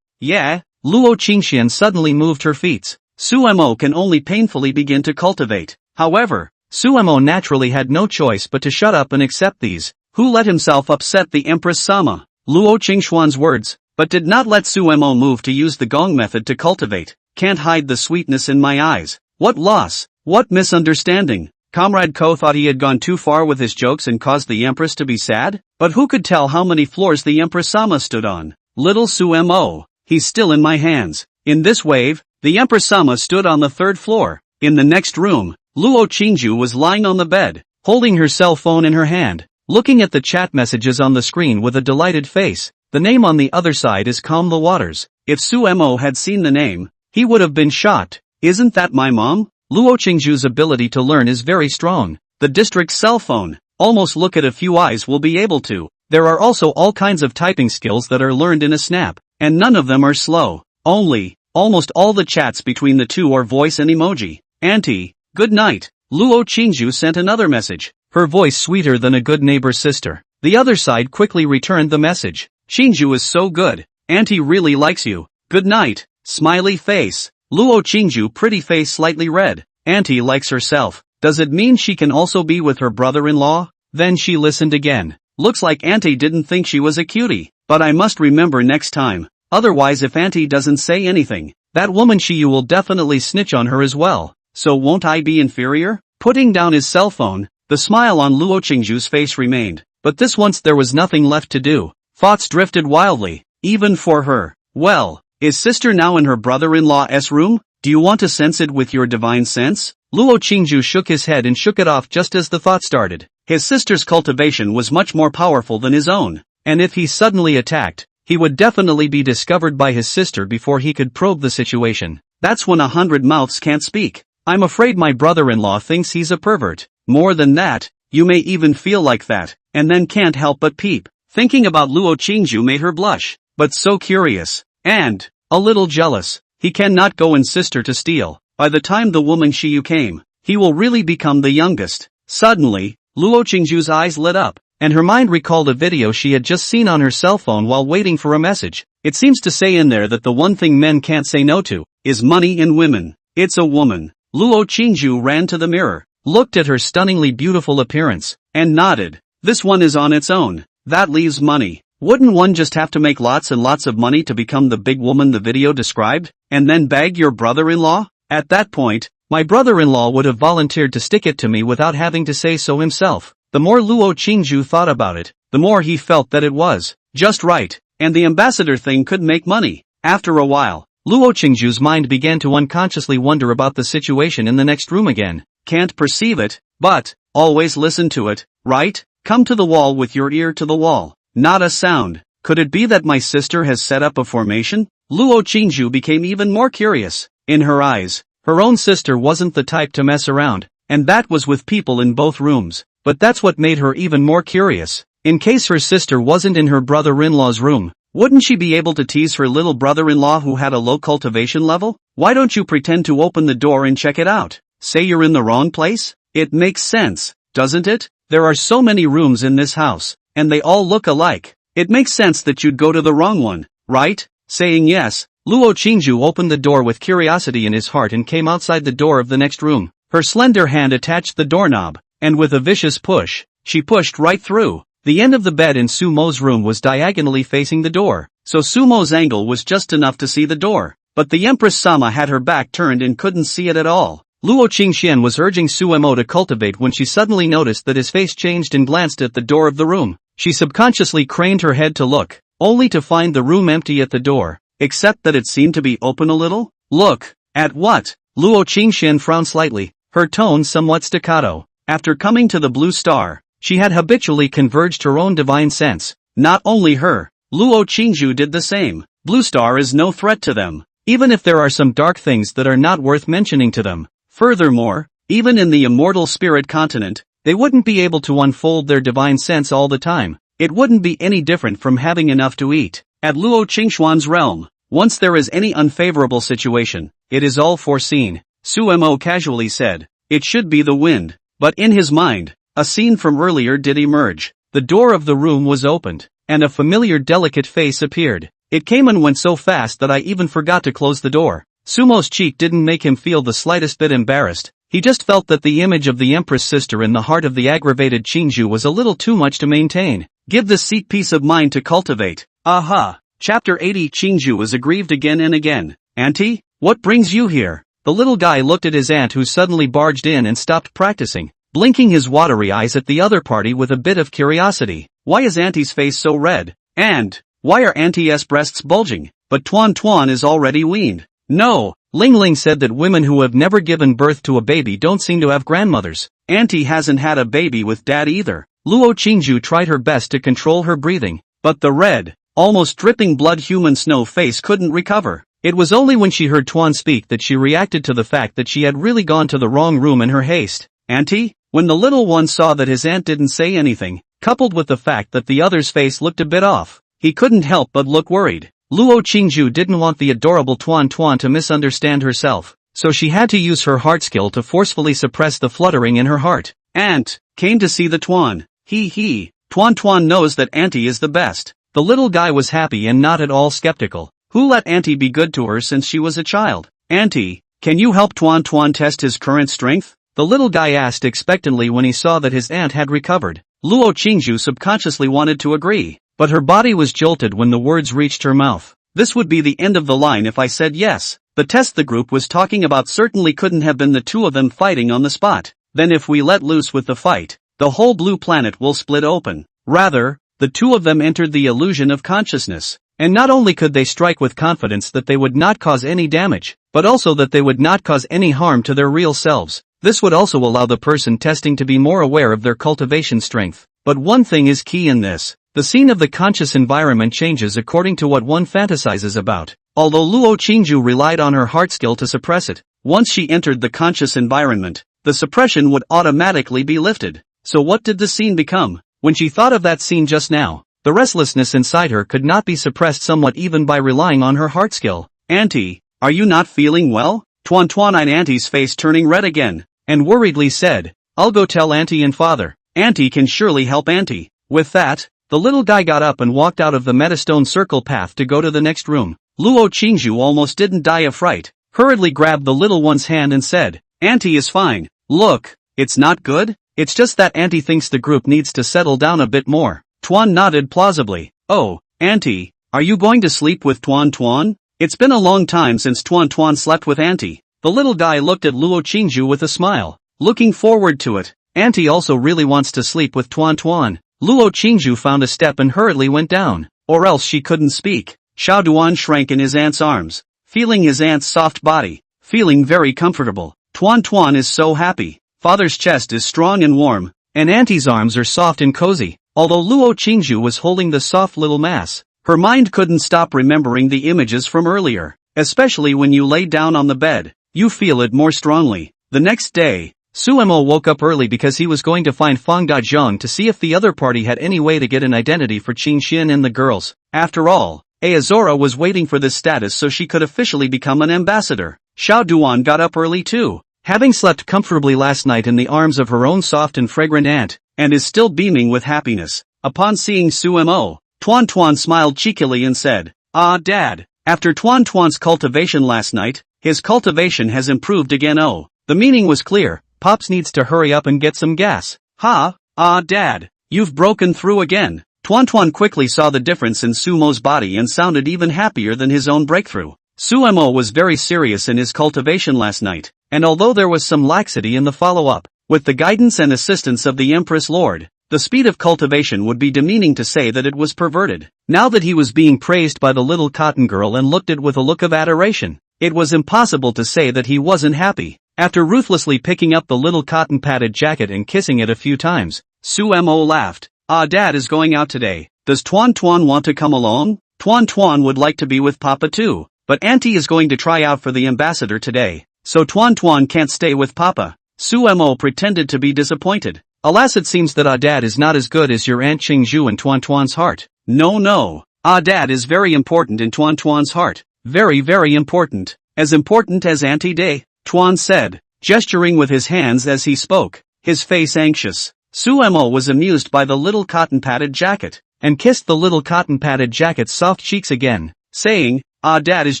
Yeah. Luo Qingxian suddenly moved her feet. Sumo can only painfully begin to cultivate. However, Sumo naturally had no choice but to shut up and accept these. Who let himself upset the Empress Sama? Luo Qingxuan's words, but did not let Sumo move to use the gong method to cultivate. Can't hide the sweetness in my eyes. What loss? What misunderstanding? Comrade Ko thought he had gone too far with his jokes and caused the Empress to be sad? But who could tell how many floors the Empress Sama stood on? Little Sumo, he's still in my hands. In this wave, the Empress Sama stood on the 3rd floor. In the next room, Luo Qingju was lying on the bed, holding her cell phone in her hand, looking at the chat messages on the screen with a delighted face. The name on the other side is Calm the Waters. If Sumo had seen the name, he would have been shocked. Isn't that my mom? Luo Qingju's ability to learn is very strong. The district's cell phone, almost look at a few eyes will be able to. There are also all kinds of typing skills that are learned in a snap, and none of them are slow. Almost all the chats between the two are voice and emoji. Auntie, good night. Luo Qingju sent another message, her voice sweeter than a good neighbor's sister. The other side quickly returned the message. Qingju is so good. Auntie really likes you. Good night. Smiley face. Luo Qingju pretty face slightly red. Auntie likes herself. Does it mean she can also be with her brother-in-law? Then she listened again. Looks like Auntie didn't think she was a cutie. But I must remember next time. Otherwise if Auntie doesn't say anything, that woman Shiyu will definitely snitch on her as well. So won't I be inferior? Putting down his cell phone, the smile on Luo Qingju's face remained. But this once there was nothing left to do. Thoughts drifted wildly, even for her. Well, is sister now in her brother-in-law's room? Do you want to sense it with your divine sense? Luo Qingju shook his head and shook it off just as the thought started. His sister's cultivation was much more powerful than his own, and if he suddenly attacked, he would definitely be discovered by his sister before he could probe the situation. That's when 100 mouths can't speak. I'm afraid my brother-in-law thinks he's a pervert. More than that, you may even feel like that, and then can't help but peep. Thinking about Luo Qingju made her blush, but so curious, and a little jealous. He cannot go and sister to steal. By the time the woman Shiyu came, he will really become the youngest. Suddenly, Luo Qingju's eyes lit up, and her mind recalled a video she had just seen on her cell phone while waiting for a message. It seems to say in there that the one thing men can't say no to is money and women. It's a woman. Luo Qingju ran to the mirror, looked at her stunningly beautiful appearance, and nodded. This one is on its own. That leaves money. Wouldn't one just have to make lots and lots of money to become the big woman the video described, and then bag your brother-in-law? At that point, my brother-in-law would have volunteered to stick it to me without having to say so himself. The more Luo Qingju thought about it, the more he felt that it was just right, and the ambassador thing could make money. After a while, Luo Qingju's mind began to unconsciously wonder about the situation in the next room again. Can't perceive it, but always listen to it, right? Come to the wall with your ear to the wall. Not a sound. Could it be that my sister has set up a formation? Luo Qingju became even more curious. In her eyes, her own sister wasn't the type to mess around, and that was with people in both rooms. but that's what made her even more curious. In case her sister wasn't in her brother-in-law's room, wouldn't she be able to tease her little brother-in-law who had a low cultivation level? Why don't you pretend to open the door and check it out? Say you're in the wrong place? It makes sense, doesn't it? There are so many rooms in this house, and they all look alike. It makes sense that you'd go to the wrong one, right? Saying yes, Luo Qingju opened the door with curiosity in his heart and came outside the door of the next room. Her slender hand attached the doorknob, and with a vicious push, she pushed right through. The end of the bed in Sumo's room was diagonally facing the door, so Sumo's angle was just enough to see the door. But the Empress Sama had her back turned and couldn't see it at all. Luo Qingxian was urging Sumo to cultivate when she suddenly noticed that his face changed and glanced at the door of the room. She subconsciously craned her head to look, only to find the room empty at the door, except that it seemed to be open a little. Look, at what? Luo Qingxian frowned slightly, her tone somewhat staccato. After coming to the Blue Star, she had habitually converged her own divine sense. Not only her, Luo Qingju did the same. Blue Star is no threat to them, even if there are some dark things that are not worth mentioning to them. Furthermore, even in the immortal spirit continent, they wouldn't be able to unfold their divine sense all the time. It wouldn't be any different from having enough to eat. At Luo Qingxuan's realm, once there is any unfavorable situation, it is all foreseen. Sumo casually said, it should be the wind. But in his mind, a scene from earlier did emerge. The door of the room was opened, and a familiar delicate face appeared. It came and went so fast that I even forgot to close the door. Sumo's cheek didn't make him feel the slightest bit embarrassed. He just felt that the image of the Empress sister in the heart of the aggravated Qingju was a little too much to maintain. Give this seat peace of mind to cultivate. Aha! Chapter 80. Qingju was aggrieved again and again. Auntie, what brings you here? The little guy looked at his aunt who suddenly barged in and stopped practicing, blinking his watery eyes at the other party with a bit of curiosity. Why is Auntie's face so red? And why are Auntie's breasts bulging? But Tuan Tuan is already weaned. No, Ling Ling said that women who have never given birth to a baby don't seem to have grandmothers. Auntie hasn't had a baby with Dad either. Luo Qingju tried her best to control her breathing, but the red, almost dripping blood human snow face couldn't recover. It was only when she heard Tuan speak that she reacted to the fact that she had really gone to the wrong room in her haste. Auntie? When the little one saw that his aunt didn't say anything, coupled with the fact that the other's face looked a bit off, he couldn't help but look worried. Luo Qingju didn't want the adorable Tuan Tuan to misunderstand herself, so she had to use her heart skill to forcefully suppress the fluttering in her heart. Aunt came to see the Tuan. Tuan Tuan knows that Auntie is the best. The little guy was happy and not at all skeptical. Who let Auntie be good to her since she was a child? Auntie, can you help Tuan Tuan test his current strength? The little guy asked expectantly when he saw that his aunt had recovered. Luo Qingju subconsciously wanted to agree, but her body was jolted when the words reached her mouth. This would be the end of the line if I said yes. The test the group was talking about certainly couldn't have been the two of them fighting on the spot. Then if we let loose with the fight, the whole blue planet will split open. Rather, the two of them entered the illusion of consciousness. And not only could they strike with confidence that they would not cause any damage, but also that they would not cause any harm to their real selves. This would also allow the person testing to be more aware of their cultivation strength. But one thing is key in this. The scene of the conscious environment changes according to what one fantasizes about. Although Luo Qingju relied on her heart skill to suppress it, once she entered the conscious environment, the suppression would automatically be lifted. So what did the scene become? When she thought of that scene just now, the restlessness inside her could not be suppressed somewhat even by relying on her heart skill. Auntie, are you not feeling well? Tuan Tuan eyed Auntie's face turning red again, and worriedly said, I'll go tell Auntie and Father. Auntie can surely help Auntie. With that, the little guy got up and walked out of the metastone circle path to go to the next room. Luo Qingju almost didn't die of fright, hurriedly grabbed the little one's hand and said, Auntie is fine. Look, it's not good? It's just that Auntie thinks the group needs to settle down a bit more. Tuan nodded plausibly. Oh, Auntie, are you going to sleep with Tuan Tuan? It's been a long time since Tuan Tuan slept with Auntie. The little guy looked at Luo Qingju with a smile, looking forward to it. Auntie also really wants to sleep with Tuan Tuan. Luo Qingju found a step and hurriedly went down, or else she couldn't speak. Xiao Duan shrank in his aunt's arms, feeling his aunt's soft body, feeling very comfortable. Tuan Tuan is so happy. Father's chest is strong and warm, and Auntie's arms are soft and cozy. Although Luo Qingju was holding the soft little mass, her mind couldn't stop remembering the images from earlier, especially when you lay down on the bed. You feel it more strongly. The next day, Suemo woke up early because he was going to find Fang Dajong to see if the other party had any way to get an identity for Qin Xin and the girls. After all, Azora was waiting for this status so she could officially become an ambassador. Xiao Duan got up early too, having slept comfortably last night in the arms of her own soft and fragrant aunt, and is still beaming with happiness. Upon seeing Suemo, Tuan Tuan smiled cheekily and said, "Ah, Dad." After Tuan Tuan's cultivation last night, his cultivation has improved again. Oh, the meaning was clear. Pops needs to hurry up and get some gas. Ha, ah Dad, you've broken through again. Tuan Tuan quickly saw the difference in Sumo's body and sounded even happier than his own breakthrough. Suemo was very serious in his cultivation last night, and although there was some laxity in the follow-up, with the guidance and assistance of the Empress Lord, the speed of cultivation would be demeaning to say that it was perverted. Now that he was being praised by the little cotton girl and looked at with a look of adoration, it was impossible to say that he wasn't happy. After ruthlessly picking up the little cotton-padded jacket and kissing it a few times, Suemo laughed. "Ah, Dad is going out today. Does Tuan Tuan want to come along?" Tuan Tuan would like to be with Papa too, but Auntie is going to try out for the ambassador today, so Tuan Tuan can't stay with Papa. Suemo pretended to be disappointed. "Alas, it seems that Ah Dad is not as good as your Aunt Qingzhu in Tuan Tuan's heart." No. Ah Dad is very important in Tuan Tuan's heart. Very, very important. As important as Auntie Day, Tuan said, gesturing with his hands as he spoke, his face anxious. Suemo was amused by the little cotton-padded jacket, and kissed the little cotton-padded jacket's soft cheeks again, saying, "Ah Dad is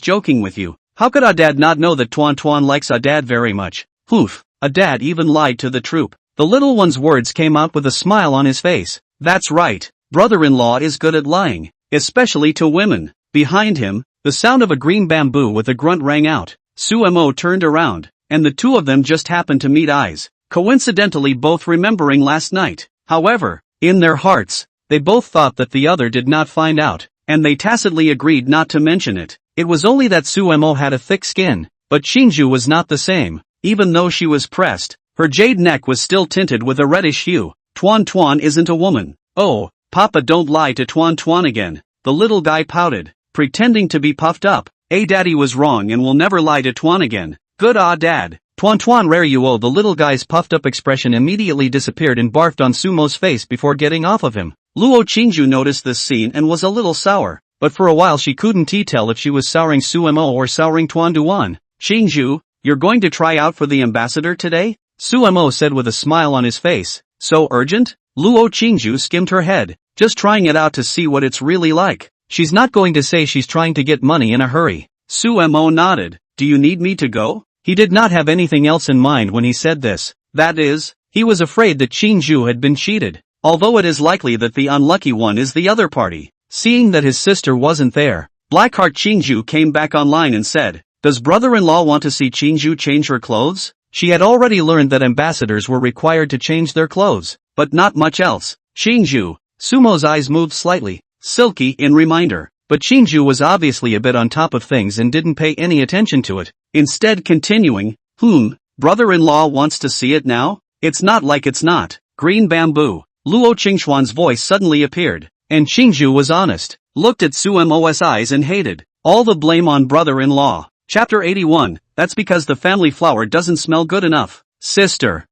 joking with you. How could Ah Dad not know that Tuan Tuan likes Ah Dad very much?" Poof, Ah Dad even lied to the troop. The little one's words came out with a smile on his face. That's right, brother-in-law is good at lying, especially to women. Behind him, the sound of a green bamboo with a grunt rang out. Suemo turned around, and the two of them just happened to meet eyes, coincidentally both remembering last night. However, in their hearts, they both thought that the other did not find out, and they tacitly agreed not to mention it. It was only that Suemo had a thick skin, but Qingzhu was not the same. Even though she was pressed, her jade neck was still tinted with a reddish hue. Tuan Tuan isn't a woman. Oh, Papa, don't lie to Tuan Tuan again. The little guy pouted, pretending to be puffed up. Daddy was wrong and will never lie to Tuan again. Good Dad. Tuan Tuan rare you. Oh, the little guy's puffed up expression immediately disappeared and barfed on Sumo's face before getting off of him. Luo Qingzhu noticed this scene and was a little sour, but for a while she couldn't tell if she was souring Suemo or souring Tuan Duan. "Qingzhu, you're going to try out for the ambassador today?" Suemo said with a smile on his face. "So urgent?" Luo Qingzhu skimmed her head, just trying it out to see what it's really like. She's not going to say she's trying to get money in a hurry. Suemo nodded. "Do you need me to go?" He did not have anything else in mind when he said this. That is, he was afraid that Qingzhu had been cheated, although it is likely that the unlucky one is the other party. Seeing that his sister wasn't there, Blackheart Qingzhu came back online and said, "Does brother-in-law want to see Qingzhu change her clothes?" She had already learned that ambassadors were required to change their clothes, but not much else. "Qingzhu." Sumo's eyes moved slightly, silky in reminder, but Qingzhu was obviously a bit on top of things and didn't pay any attention to it, instead continuing, "Brother-in-law wants to see it now? It's not like it's not." Green bamboo. Luo Qingxuan's voice suddenly appeared, and Qingzhu was honest, looked at Sumo's eyes and hated. All the blame on brother-in-law. Chapter 81, that's because the family flower doesn't smell good enough. Sister.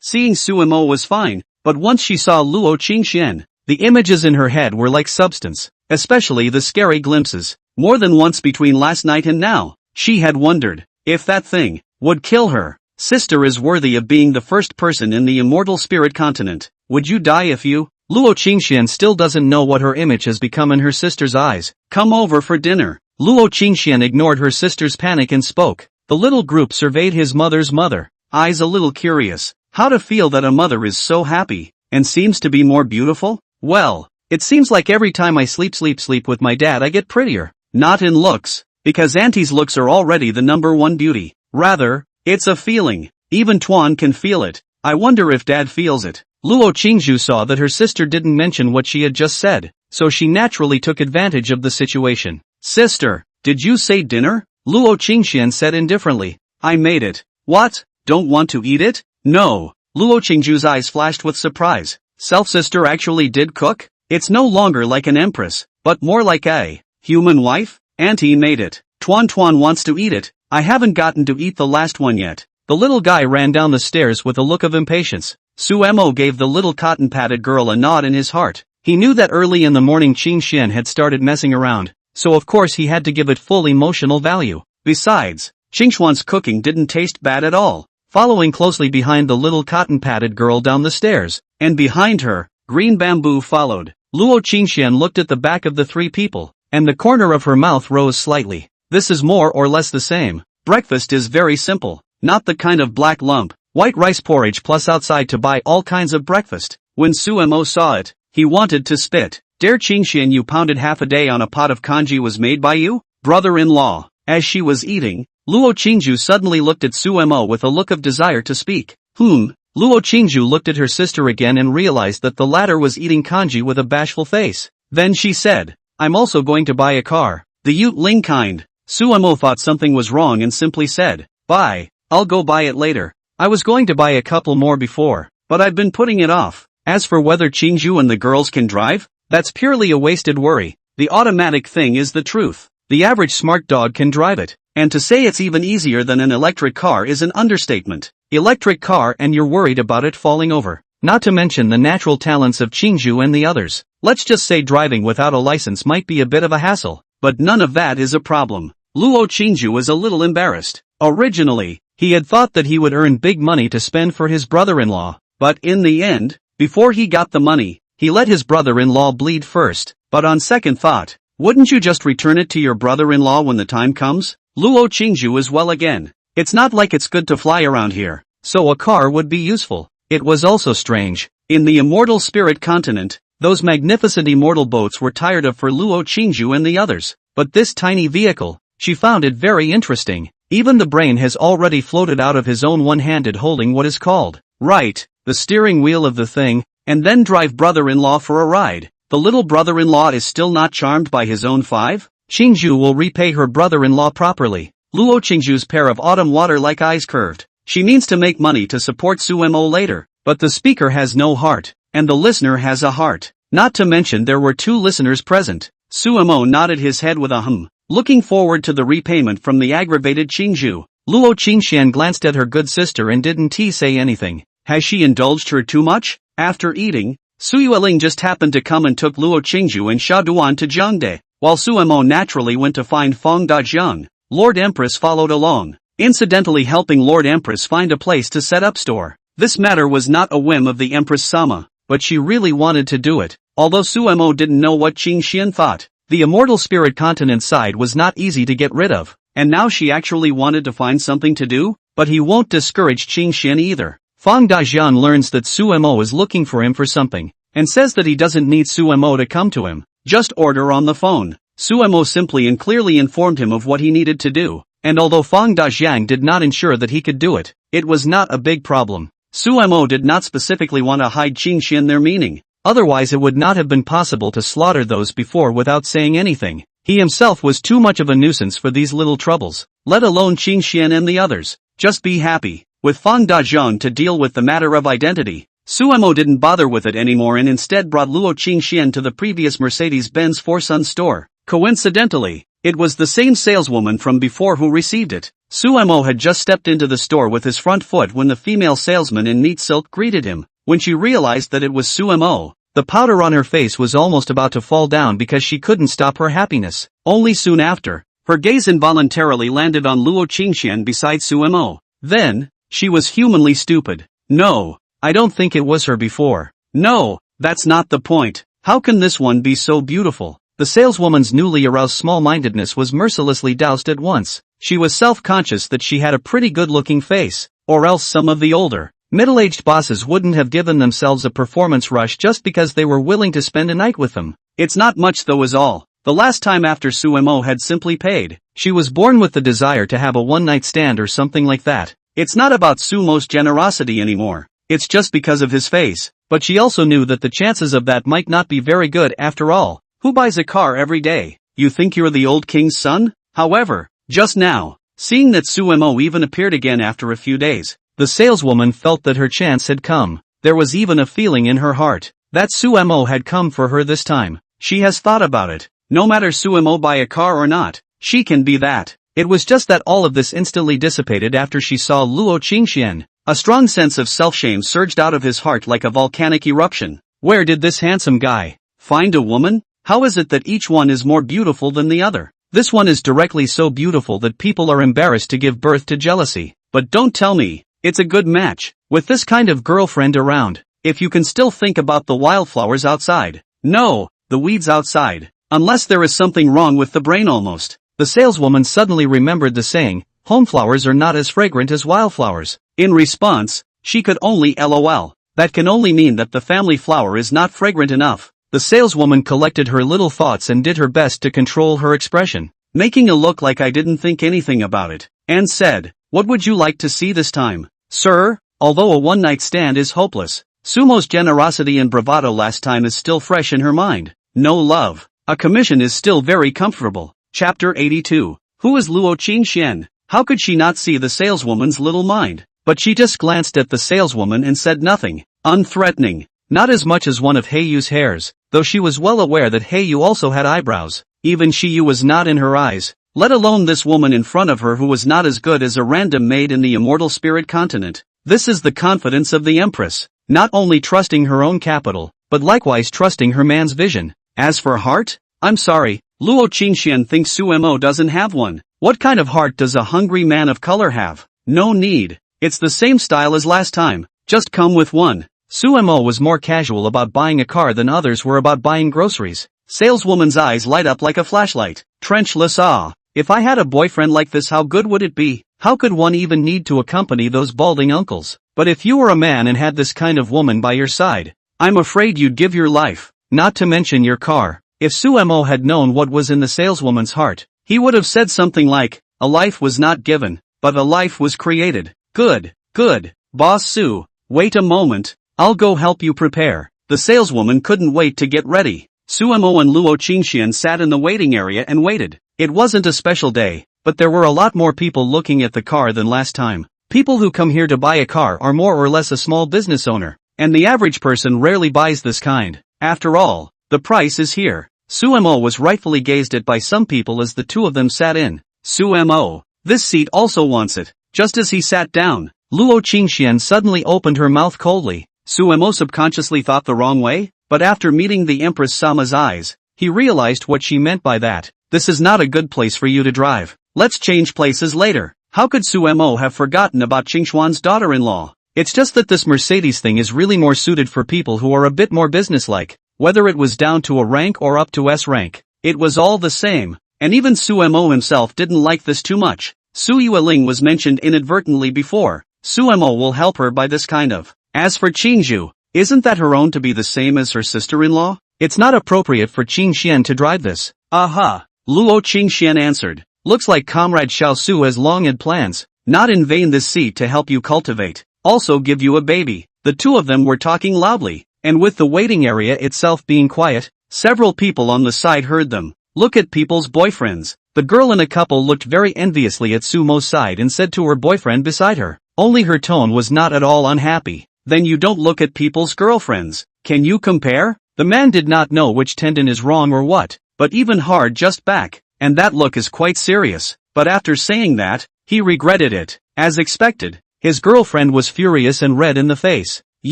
Seeing Suemo was fine, but once she saw Luo Qingxian, the images in her head were like substance, especially the scary glimpses. More than once between last night and now, she had wondered if that thing would kill her. Sister is worthy of being the first person in the immortal spirit continent. Would you die if you? Luo Qingxian still doesn't know what her image has become in her sister's eyes. "Come over for dinner." Luo Qingxian ignored her sister's panic and spoke. The little group surveyed his mother's mother, eyes a little curious. How to feel that a mother is so happy, and seems to be more beautiful? Well, it seems like every time I sleep with my dad I get prettier. Not in looks, because Auntie's looks are already the #1 beauty. Rather, it's a feeling. Even Tuan can feel it. I wonder if Dad feels it. Luo Qingzhu saw that her sister didn't mention what she had just said, so she naturally took advantage of the situation. "Sister, did you say dinner?" Luo Qingxian said indifferently. "I made it." "What? Don't want to eat it?" "No." Luo Qingzhu's eyes flashed with surprise. Self-sister actually did cook? It's no longer like an empress, but more like a human wife? "Auntie made it. Tuan Tuan wants to eat it. I haven't gotten to eat the last one yet." The little guy ran down the stairs with a look of impatience. Suemo gave the little cotton-padded girl a nod in his heart. He knew that early in the morning Qing Xian had started messing around, so of course he had to give it full emotional value. Besides, Qingxuan's cooking didn't taste bad at all. Following closely behind the little cotton-padded girl down the stairs, and behind her, green bamboo followed. Luo Qingxian looked at the back of the three people, and the corner of her mouth rose slightly. This is more or less the same. Breakfast is very simple, not the kind of black lump, white rice porridge plus outside to buy all kinds of breakfast. When Suemo saw it, he wanted to spit. Dare Qingxian, you pounded half a day on a pot of kanji was made by you? Brother-in-law. As she was eating, Luo Qingju suddenly looked at Suemo with a look of desire to speak. Luo Qingju looked at her sister again and realized that the latter was eating kanji with a bashful face. Then she said, I'm also going to buy a car. The Ute Ling kind. Suemo thought something was wrong and simply said, bye, I'll go buy it later. I was going to buy a couple more before, but I've been putting it off. As for whether Qingju and the girls can drive, that's purely a wasted worry. The automatic thing is the truth. The average smart dog can drive it. And to say it's even easier than an electric car is an understatement. Electric car and you're worried about it falling over. Not to mention the natural talents of Qingju and the others. Let's just say driving without a license might be a bit of a hassle, but none of that is a problem. Luo Qingju is a little embarrassed. Originally, he had thought that he would earn big money to spend for his brother-in-law, but in the end, before he got the money, he let his brother-in-law bleed first. But on second thought, wouldn't you just return it to your brother-in-law when the time comes? Luo Qingju is well again. It's not like it's good to fly around here, so a car would be useful. It was also strange. In the immortal spirit continent, those magnificent immortal boats were tired of for Luo Qingju and the others. But this tiny vehicle, she found it very interesting. Even the brain has already floated out of his own one-handed holding what is called, right, the steering wheel of the thing, and then drive brother-in-law for a ride. The little brother-in-law is still not charmed by his own five? Qingju will repay her brother-in-law properly. Luo Qingju's pair of autumn water-like eyes curved. She means to make money to support Suemo later, but the speaker has no heart, and the listener has a heart. Not to mention there were two listeners present. Suemo nodded his head with a looking forward to the repayment from the aggravated Qingju. Luo Qingxian glanced at her good sister and didn't say anything. Has she indulged her too much? After eating, Su Yueling just happened to come and took Luo Qingju and Sha Duan to Zhengde, while Suemo naturally went to find Feng Dajiang. Lord Empress followed along, incidentally helping Lord Empress find a place to set up store. This matter was not a whim of the Empress Sama, but she really wanted to do it, although Suemo didn't know what Qing Xian thought. The immortal spirit continent side was not easy to get rid of, and now she actually wanted to find something to do, but he won't discourage Qing Xian either. Feng Dajian learns that Suemo is looking for him for something, and says that he doesn't need Suemo to come to him, just order on the phone. Suemo simply and clearly informed him of what he needed to do, and although Feng Dajiang did not ensure that he could do it, it was not a big problem. Suemo did not specifically want to hide Qing Xian their meaning, otherwise it would not have been possible to slaughter those before without saying anything. He himself was too much of a nuisance for these little troubles, let alone Qing Xian and the others. Just be happy. With Feng Dajiang to deal with the matter of identity, Suemo didn't bother with it anymore and instead brought Luo Qing Xian to the previous Mercedes-Benz four-son store. Coincidentally, it was the same saleswoman from before who received it. Suemo had just stepped into the store with his front foot when the female salesman in neat silk greeted him. When she realized that it was Suemo, the powder on her face was almost about to fall down because she couldn't stop her happiness. Only soon after, her gaze involuntarily landed on Luo Qingxian beside Suemo. Then, she was humanly stupid. No, I don't think it was her before. No, that's not the point. How can this one be so beautiful? The saleswoman's newly aroused small-mindedness was mercilessly doused at once. She was self-conscious that she had a pretty good-looking face, or else some of the older, middle-aged bosses wouldn't have given themselves a performance rush just because they were willing to spend a night with them. It's not much though is all. The last time after Suemo had simply paid, she was born with the desire to have a one-night stand or something like that. It's not about Sumo's generosity anymore. It's just because of his face, but she also knew that the chances of that might not be very good after all. Who buys a car every day? You think you're the old king's son? However, just now, seeing that Suemo even appeared again after a few days, the saleswoman felt that her chance had come. There was even a feeling in her heart that Suemo had come for her this time. She has thought about it. No matter Suemo buy a car or not, she can be that. It was just that all of this instantly dissipated after she saw Luo Qingxian. A strong sense of self-shame surged out of his heart like a volcanic eruption. Where did this handsome guy find a woman? How is it that each one is more beautiful than the other? This one is directly so beautiful that people are embarrassed to give birth to jealousy. But don't tell me it's a good match. With this kind of girlfriend around, if you can still think about the wildflowers outside. No, the weeds outside. Unless there is something wrong with the brain almost. The saleswoman suddenly remembered the saying, home flowers are not as fragrant as wildflowers. In response, she could only LOL. That can only mean that the family flower is not fragrant enough. The saleswoman collected her little thoughts and did her best to control her expression, making it look like I didn't think anything about it, and said, what would you like to see this time, sir? Although a one-night stand is hopeless, Sumo's generosity and bravado last time is still fresh in her mind. No love. A commission is still very comfortable. Chapter 82. Who is Luo Qingxian? How could she not see the saleswoman's little mind? But she just glanced at the saleswoman and said nothing. Unthreatening. Not as much as one of Heiyu's hairs, though she was well aware that Heiyu also had eyebrows. Even Shiyu was not in her eyes, let alone this woman in front of her who was not as good as a random maid in the immortal spirit continent. This is the confidence of the empress, not only trusting her own capital, but likewise trusting her man's vision. As for heart? I'm sorry, Luo Qingxian thinks Sumo doesn't have one. What kind of heart does a hungry man of color have? No need. It's the same style as last time, just come with one. Sumo was more casual about buying a car than others were about buying groceries. Saleswoman's eyes light up like a flashlight. Trenchless awe. If I had a boyfriend like this, how good would it be? How could one even need to accompany those balding uncles? But if you were a man and had this kind of woman by your side, I'm afraid you'd give your life, not to mention your car. If Sumo had known what was in the saleswoman's heart, he would have said something like, a life was not given, but a life was created. Good, good, Boss Su, wait a moment, I'll go help you prepare. The saleswoman couldn't wait to get ready. Sumo and Luo Qingxian sat in the waiting area and waited. It wasn't a special day, but there were a lot more people looking at the car than last time. People who come here to buy a car are more or less a small business owner, and the average person rarely buys this kind. After all, the price is here. Sumo was rightfully gazed at by some people as the two of them sat in. Sumo, this seat also wants it. Just as he sat down, Luo Qingxian suddenly opened her mouth coldly. Sumo subconsciously thought the wrong way, but after meeting the Empress Sama's eyes, he realized what she meant by that. This is not a good place for you to drive. Let's change places later. How could Sumo have forgotten about Qingxuan's daughter-in-law? It's just that this Mercedes thing is really more suited for people who are a bit more businesslike. Whether it was down to a rank or up to S rank, it was all the same. And even Sumo himself didn't like this too much. Su Yueling was mentioned inadvertently before. Sumo will help her by this kind of. As for Qingzhu, isn't that her own to be the same as her sister-in-law? It's not appropriate for Qingxian to drive this. Aha, Luo Qingxian answered. Looks like Comrade Xiao Su has long had plans. Not in vain this seed to help you cultivate. Also give you a baby. The two of them were talking loudly, and with the waiting area itself being quiet, several people on the side heard them. Look at people's boyfriends. The girl in a couple looked very enviously at Sumo's side and said to her boyfriend beside her. Only her tone was not at all unhappy. Then you don't look at people's girlfriends. Can you compare? The man did not know which tendon is wrong or what, but even hard just back, and that look is quite serious. But after saying that, he regretted it. As expected, his girlfriend was furious and red in the face.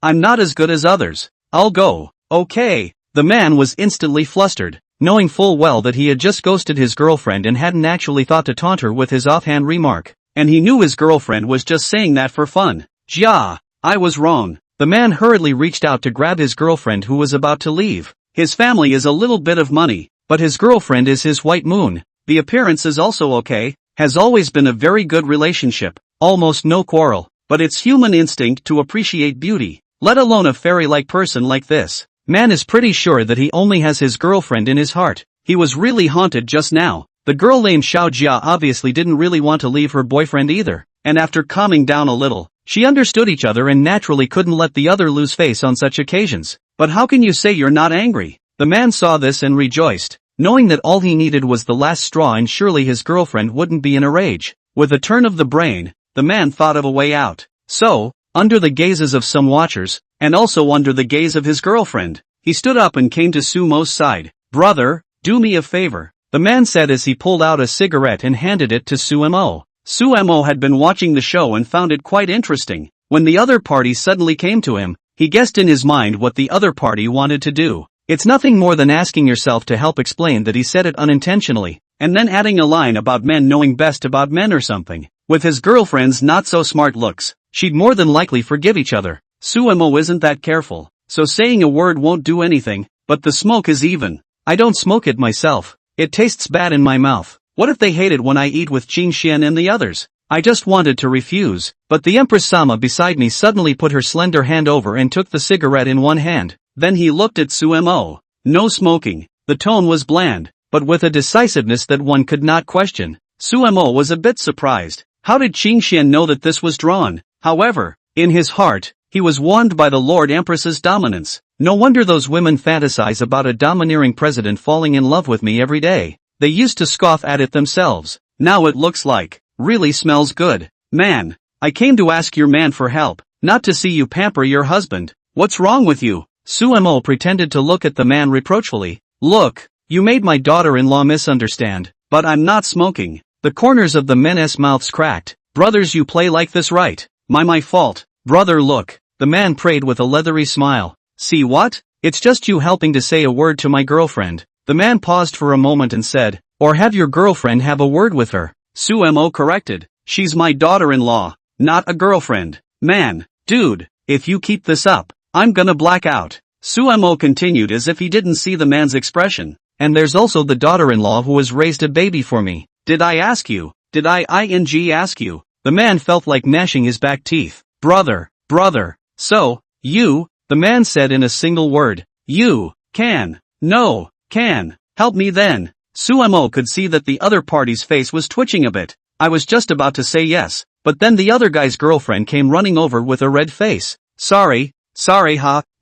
I'm not as good as others. I'll go. Okay. The man was instantly flustered, knowing full well that he had just ghosted his girlfriend and hadn't actually thought to taunt her with his offhand remark. And he knew his girlfriend was just saying that for fun. Jia, I was wrong. The man hurriedly reached out to grab his girlfriend who was about to leave. His family is a little bit of money, but his girlfriend is his white moon. The appearance is also okay, has always been a very good relationship, almost no quarrel, but it's human instinct to appreciate beauty, let alone a fairy-like person like this. Man is pretty sure that he only has his girlfriend in his heart. He was really haunted just now. The girl named Xiao Jia obviously didn't really want to leave her boyfriend either, and after calming down a little, she understood each other and naturally couldn't let the other lose face on such occasions. But how can you say you're not angry? The man saw this and rejoiced, knowing that all he needed was the last straw and surely his girlfriend wouldn't be in a rage. With a turn of the brain, the man thought of a way out. So, under the gazes of some watchers, and also under the gaze of his girlfriend, he stood up and came to Sumo's side. Brother, do me a favor. the man said as he pulled out a cigarette and handed it to Sumo. Sumo had been watching the show and found it quite interesting. When the other party suddenly came to him, he guessed in his mind what the other party wanted to do. It's nothing more than asking yourself to help explain that he said it unintentionally, and then adding a line about men knowing best about men or something. With his girlfriend's not-so-smart looks, she'd more than likely forgive each other. Sumo isn't that careful, so saying a word won't do anything, but the smoke is even. I don't smoke it myself. It tastes bad in my mouth. What if they hate it when I eat with Qingxian and the others? I just wanted to refuse, but the Empress Sama beside me suddenly put her slender hand over and took the cigarette in one hand. Then he looked at Sumo. No smoking. The tone was bland, but with a decisiveness that one could not question. Sumo was a bit surprised. How did Qingxian know that this was drawn? However, in his heart, he was warned by the Lord Empress's dominance. No wonder those women fantasize about a domineering president falling in love with me every day. They used to scoff at it themselves. Now it looks like, really smells good. Man, I came to ask your man for help, not to see you pamper your husband. What's wrong with you? Sumo pretended to look at the man reproachfully. Look, you made my daughter-in-law misunderstand, but I'm not smoking. The corners of the men's mouths cracked. Brothers, you play like this right? My fault. Brother, look. The man prayed with a leathery smile. See what? It's just you helping to say a word to my girlfriend. The man paused for a moment and said, or have your girlfriend have a word with her. Sumo corrected. She's my daughter-in-law, not a girlfriend. Man, dude, if you keep this up, I'm gonna black out. Sumo continued as if he didn't see the man's expression. And there's also the daughter-in-law who has raised a baby for me. Did I ask you? Did I ask you? The man felt like gnashing his back teeth. Brother. So, you, the man said in a single word. You, can help me then. Sumo could see that the other party's face was twitching a bit. I was just about to say yes, but then the other guy's girlfriend came running over with a red face. Sorry,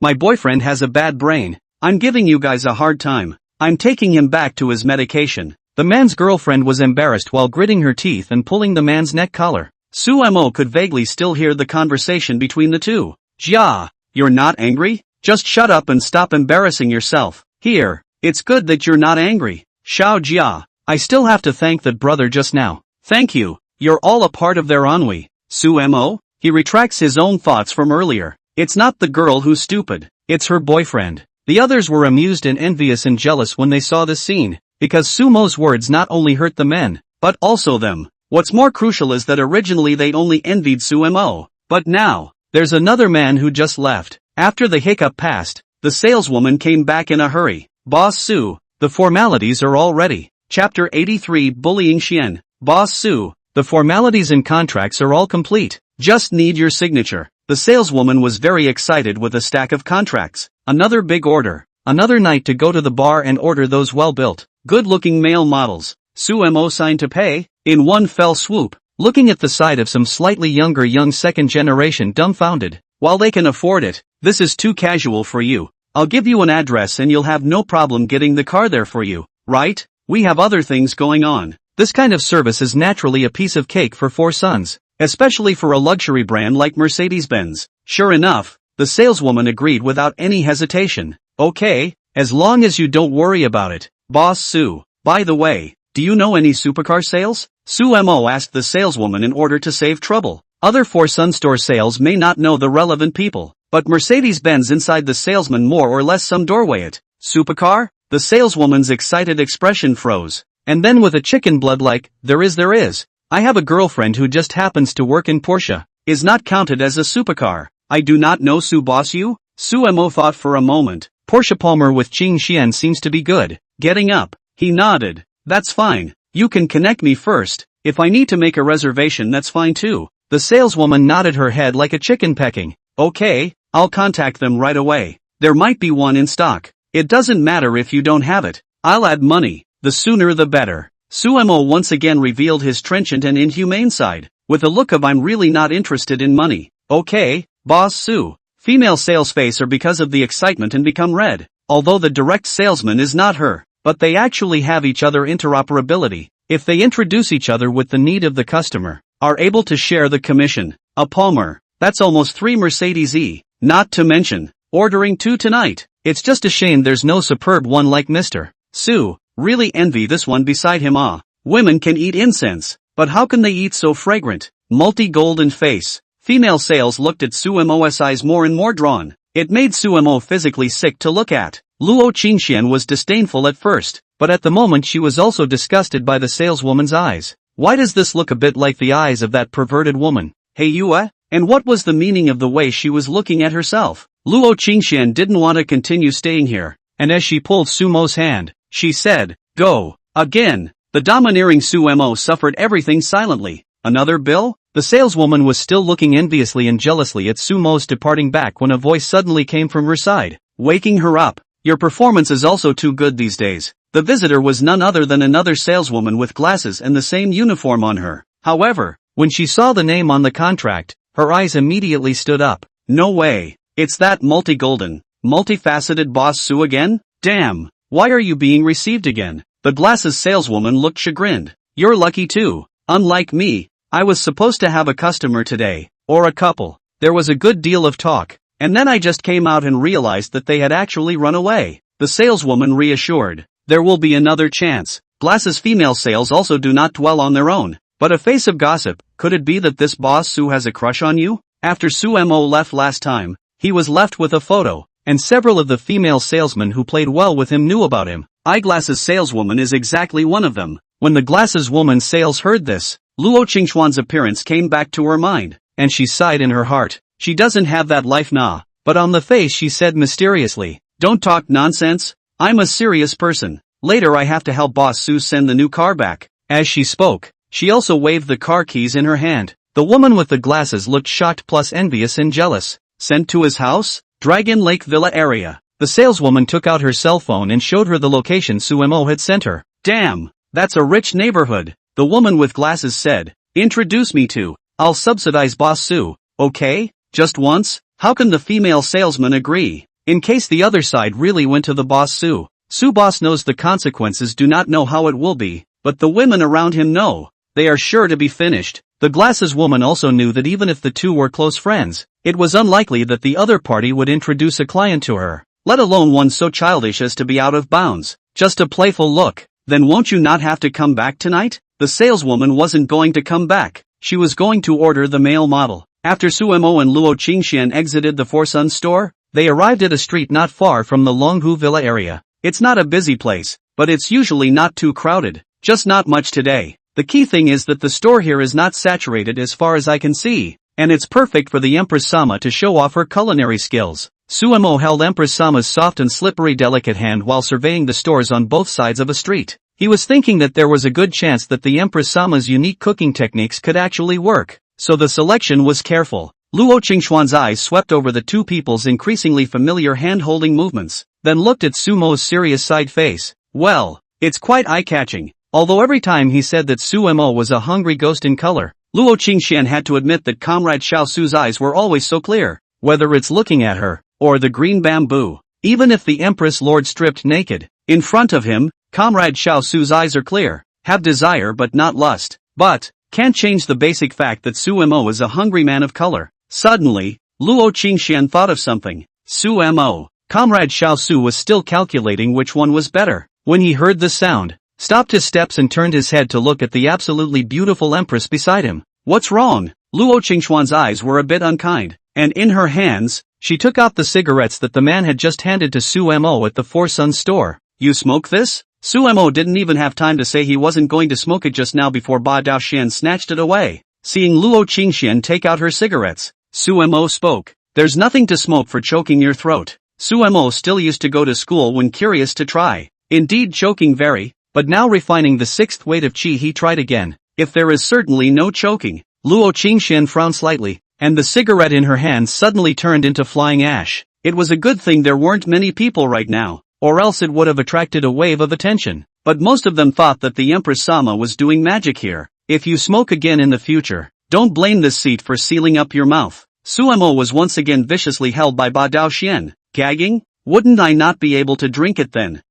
my boyfriend has a bad brain. I'm giving you guys a hard time. I'm taking him back to his medication. The man's girlfriend was embarrassed while gritting her teeth and pulling the man's neck collar. Sumo could vaguely still hear the conversation between the two. Jia, you're not angry? Just shut up and stop embarrassing yourself. Here, it's good that you're not angry. Xiao Jia, I still have to thank that brother just now. Thank you, you're all a part of their ennui. Sumo, he retracts his own thoughts from earlier. It's not the girl who's stupid, it's her boyfriend. The others were amused and envious and jealous when they saw this scene, because Sumo's words not only hurt the men, but also them. What's more crucial is that originally they only envied Sumo, but now, there's another man who just left. After the hiccup passed, the saleswoman came back in a hurry. Boss Su, the formalities are all ready. Chapter 83 Bullying Xian. Boss Su, the formalities and contracts are all complete. Just need your signature. The saleswoman was very excited with a stack of contracts. Another big order. Another night to go to the bar and order those well-built, good-looking male models. Sumo signed to pay, in one fell swoop, looking at the sight of some slightly younger young second-generation dumbfounded. While they can afford it, this is too casual for you. I'll give you an address and you'll have no problem getting the car there for you, right? We have other things going on. This kind of service is naturally a piece of cake for four sons, especially for a luxury brand like Mercedes-Benz. Sure enough, the saleswoman agreed without any hesitation. Okay, as long as you don't worry about it, Boss Su. By the way, do you know any supercar sales? Sumo asked the saleswoman in order to save trouble. Other four-son store sales may not know the relevant people, but Mercedes-Benz inside the salesman more or less some doorway it. Supercar? The saleswoman's excited expression froze. And then with a chicken blood like, there is. I have a girlfriend who just happens to work in Porsche. Is not counted as a supercar. I do not know Su boss you? Sumo thought for a moment. Porsche Palmer with Qingxian seems to be good. Getting up, he nodded. That's fine. You can connect me first. If I need to make a reservation that's fine too. The saleswoman nodded her head like a chicken pecking. Okay, I'll contact them right away. There might be one in stock. It doesn't matter if you don't have it. I'll add money. The sooner the better. Sumo once again revealed his trenchant and inhumane side, with a look of I'm really not interested in money. Okay, Boss Su. Female sales face her because of the excitement and become red, although the direct salesman is not her, but they actually have each other interoperability. If they introduce each other with the need of the customer, are able to share the commission. A Palmer, that's almost 3 Mercedes-E, not to mention, ordering 2 tonight. It's just a shame there's no superb one like Mr. Su. Really envy this one beside him. Women can eat incense, but how can they eat so fragrant? Multi-golden face. Female sales looked at Sumo's eyes more and more drawn. It made Sumo physically sick to look at. Luo Qingxian was disdainful at first, but at the moment she was also disgusted by the saleswoman's eyes. Why does this look a bit like the eyes of that perverted woman? Hey Yue? And what was the meaning of the way she was looking at herself? Luo Qingxian didn't want to continue staying here, and as she pulled Sumo's hand, she said, "Go." Again. The domineering Sumo suffered everything silently. Another bill? The saleswoman was still looking enviously and jealously at Sumo's departing back when a voice suddenly came from her side, waking her up. Your performance is also too good these days. The visitor was none other than another saleswoman with glasses and the same uniform on her. However, when she saw the name on the contract, her eyes immediately stood up. No way. It's that multi-golden, multifaceted boss Su again? Damn. Why are you being received again? The glasses saleswoman looked chagrined. You're lucky too. Unlike me, I was supposed to have a customer today, or a couple. There was a good deal of talk, and then I just came out and realized that they had actually run away. The saleswoman reassured. There will be another chance. Glasses female sales also do not dwell on their own. But a face of gossip, could it be that this boss Su has a crush on you? After Sumo left last time, he was left with a photo, and several of the female salesmen who played well with him knew about him. Eyeglasses saleswoman is exactly one of them. When the glasses woman sales heard this, Luo Qingxuan's appearance came back to her mind, and she sighed in her heart. She doesn't have that life nah. But on the face she said mysteriously, don't talk nonsense. I'm a serious person. Later I have to help boss Su send the new car back. As she spoke, she also waved the car keys in her hand. The woman with the glasses looked shocked plus envious and jealous. Sent to his house? Dragon Lake Villa area. The saleswoman took out her cell phone and showed her the location Sumo had sent her. Damn, that's a rich neighborhood. The woman with glasses said, introduce me to. I'll subsidize boss Su, okay? Just once? How can the female salesman agree? In case the other side really went to the boss Su. Su boss knows the consequences, do not know how it will be, but the women around him know. They are sure to be finished. The glasses woman also knew that even if the two were close friends, it was unlikely that the other party would introduce a client to her, let alone one so childish as to be out of bounds. Just a playful look. Then won't you not have to come back tonight? The saleswoman wasn't going to come back. She was going to order the male model. After Sumo and Luo Qingxian exited the Four Sun store, they arrived at a street not far from the Longhu Villa area. It's not a busy place, but it's usually not too crowded. Just not much today. The key thing is that the store here is not saturated as far as I can see, and it's perfect for the Empress Sama to show off her culinary skills. Sumo held Empress Sama's soft and slippery delicate hand while surveying the stores on both sides of a street. He was thinking that there was a good chance that the Empress Sama's unique cooking techniques could actually work, so the selection was careful. Luo Qingxuan's eyes swept over the two people's increasingly familiar hand-holding movements, then looked at Sumo's serious side face. Well, it's quite eye-catching. Although every time he said that Sumo was a hungry ghost in color, Luo Qingxian had to admit that Comrade Xiao Su's eyes were always so clear, whether it's looking at her, or the green bamboo. Even if the Empress Lord stripped naked, in front of him, Comrade Xiao Su's eyes are clear, have desire but not lust. But, can't change the basic fact that Sumo is a hungry man of color. Suddenly, Luo Qingxian thought of something. Sumo. Comrade Xiao Su was still calculating which one was better. When he heard the sound, stopped his steps and turned his head to look at the absolutely beautiful Empress beside him. What's wrong? Luo Qingxuan's eyes were a bit unkind, and in her hands, she took out the cigarettes that the man had just handed to Sumo at the Four Sun store. You smoke this? Sumo didn't even have time to say he wasn't going to smoke it just now before Ba Daoxian snatched it away. Seeing Luo Qingxian take out her cigarettes, Sumo spoke. There's nothing to smoke for choking your throat. Sumo still used to go to school when curious to try. Indeed choking very, but now refining the sixth weight of qi he tried again. If there is certainly no choking. Luo Qingxian frowned slightly, and the cigarette in her hand suddenly turned into flying ash. It was a good thing there weren't many people right now, or else it would have attracted a wave of attention. But most of them thought that the Empress Sama was doing magic here. If you smoke again in the future, don't blame this seat for sealing up your mouth. Sumo was once again viciously held by Ba Daoxian. Gagging? Wouldn't I not be able to drink it then?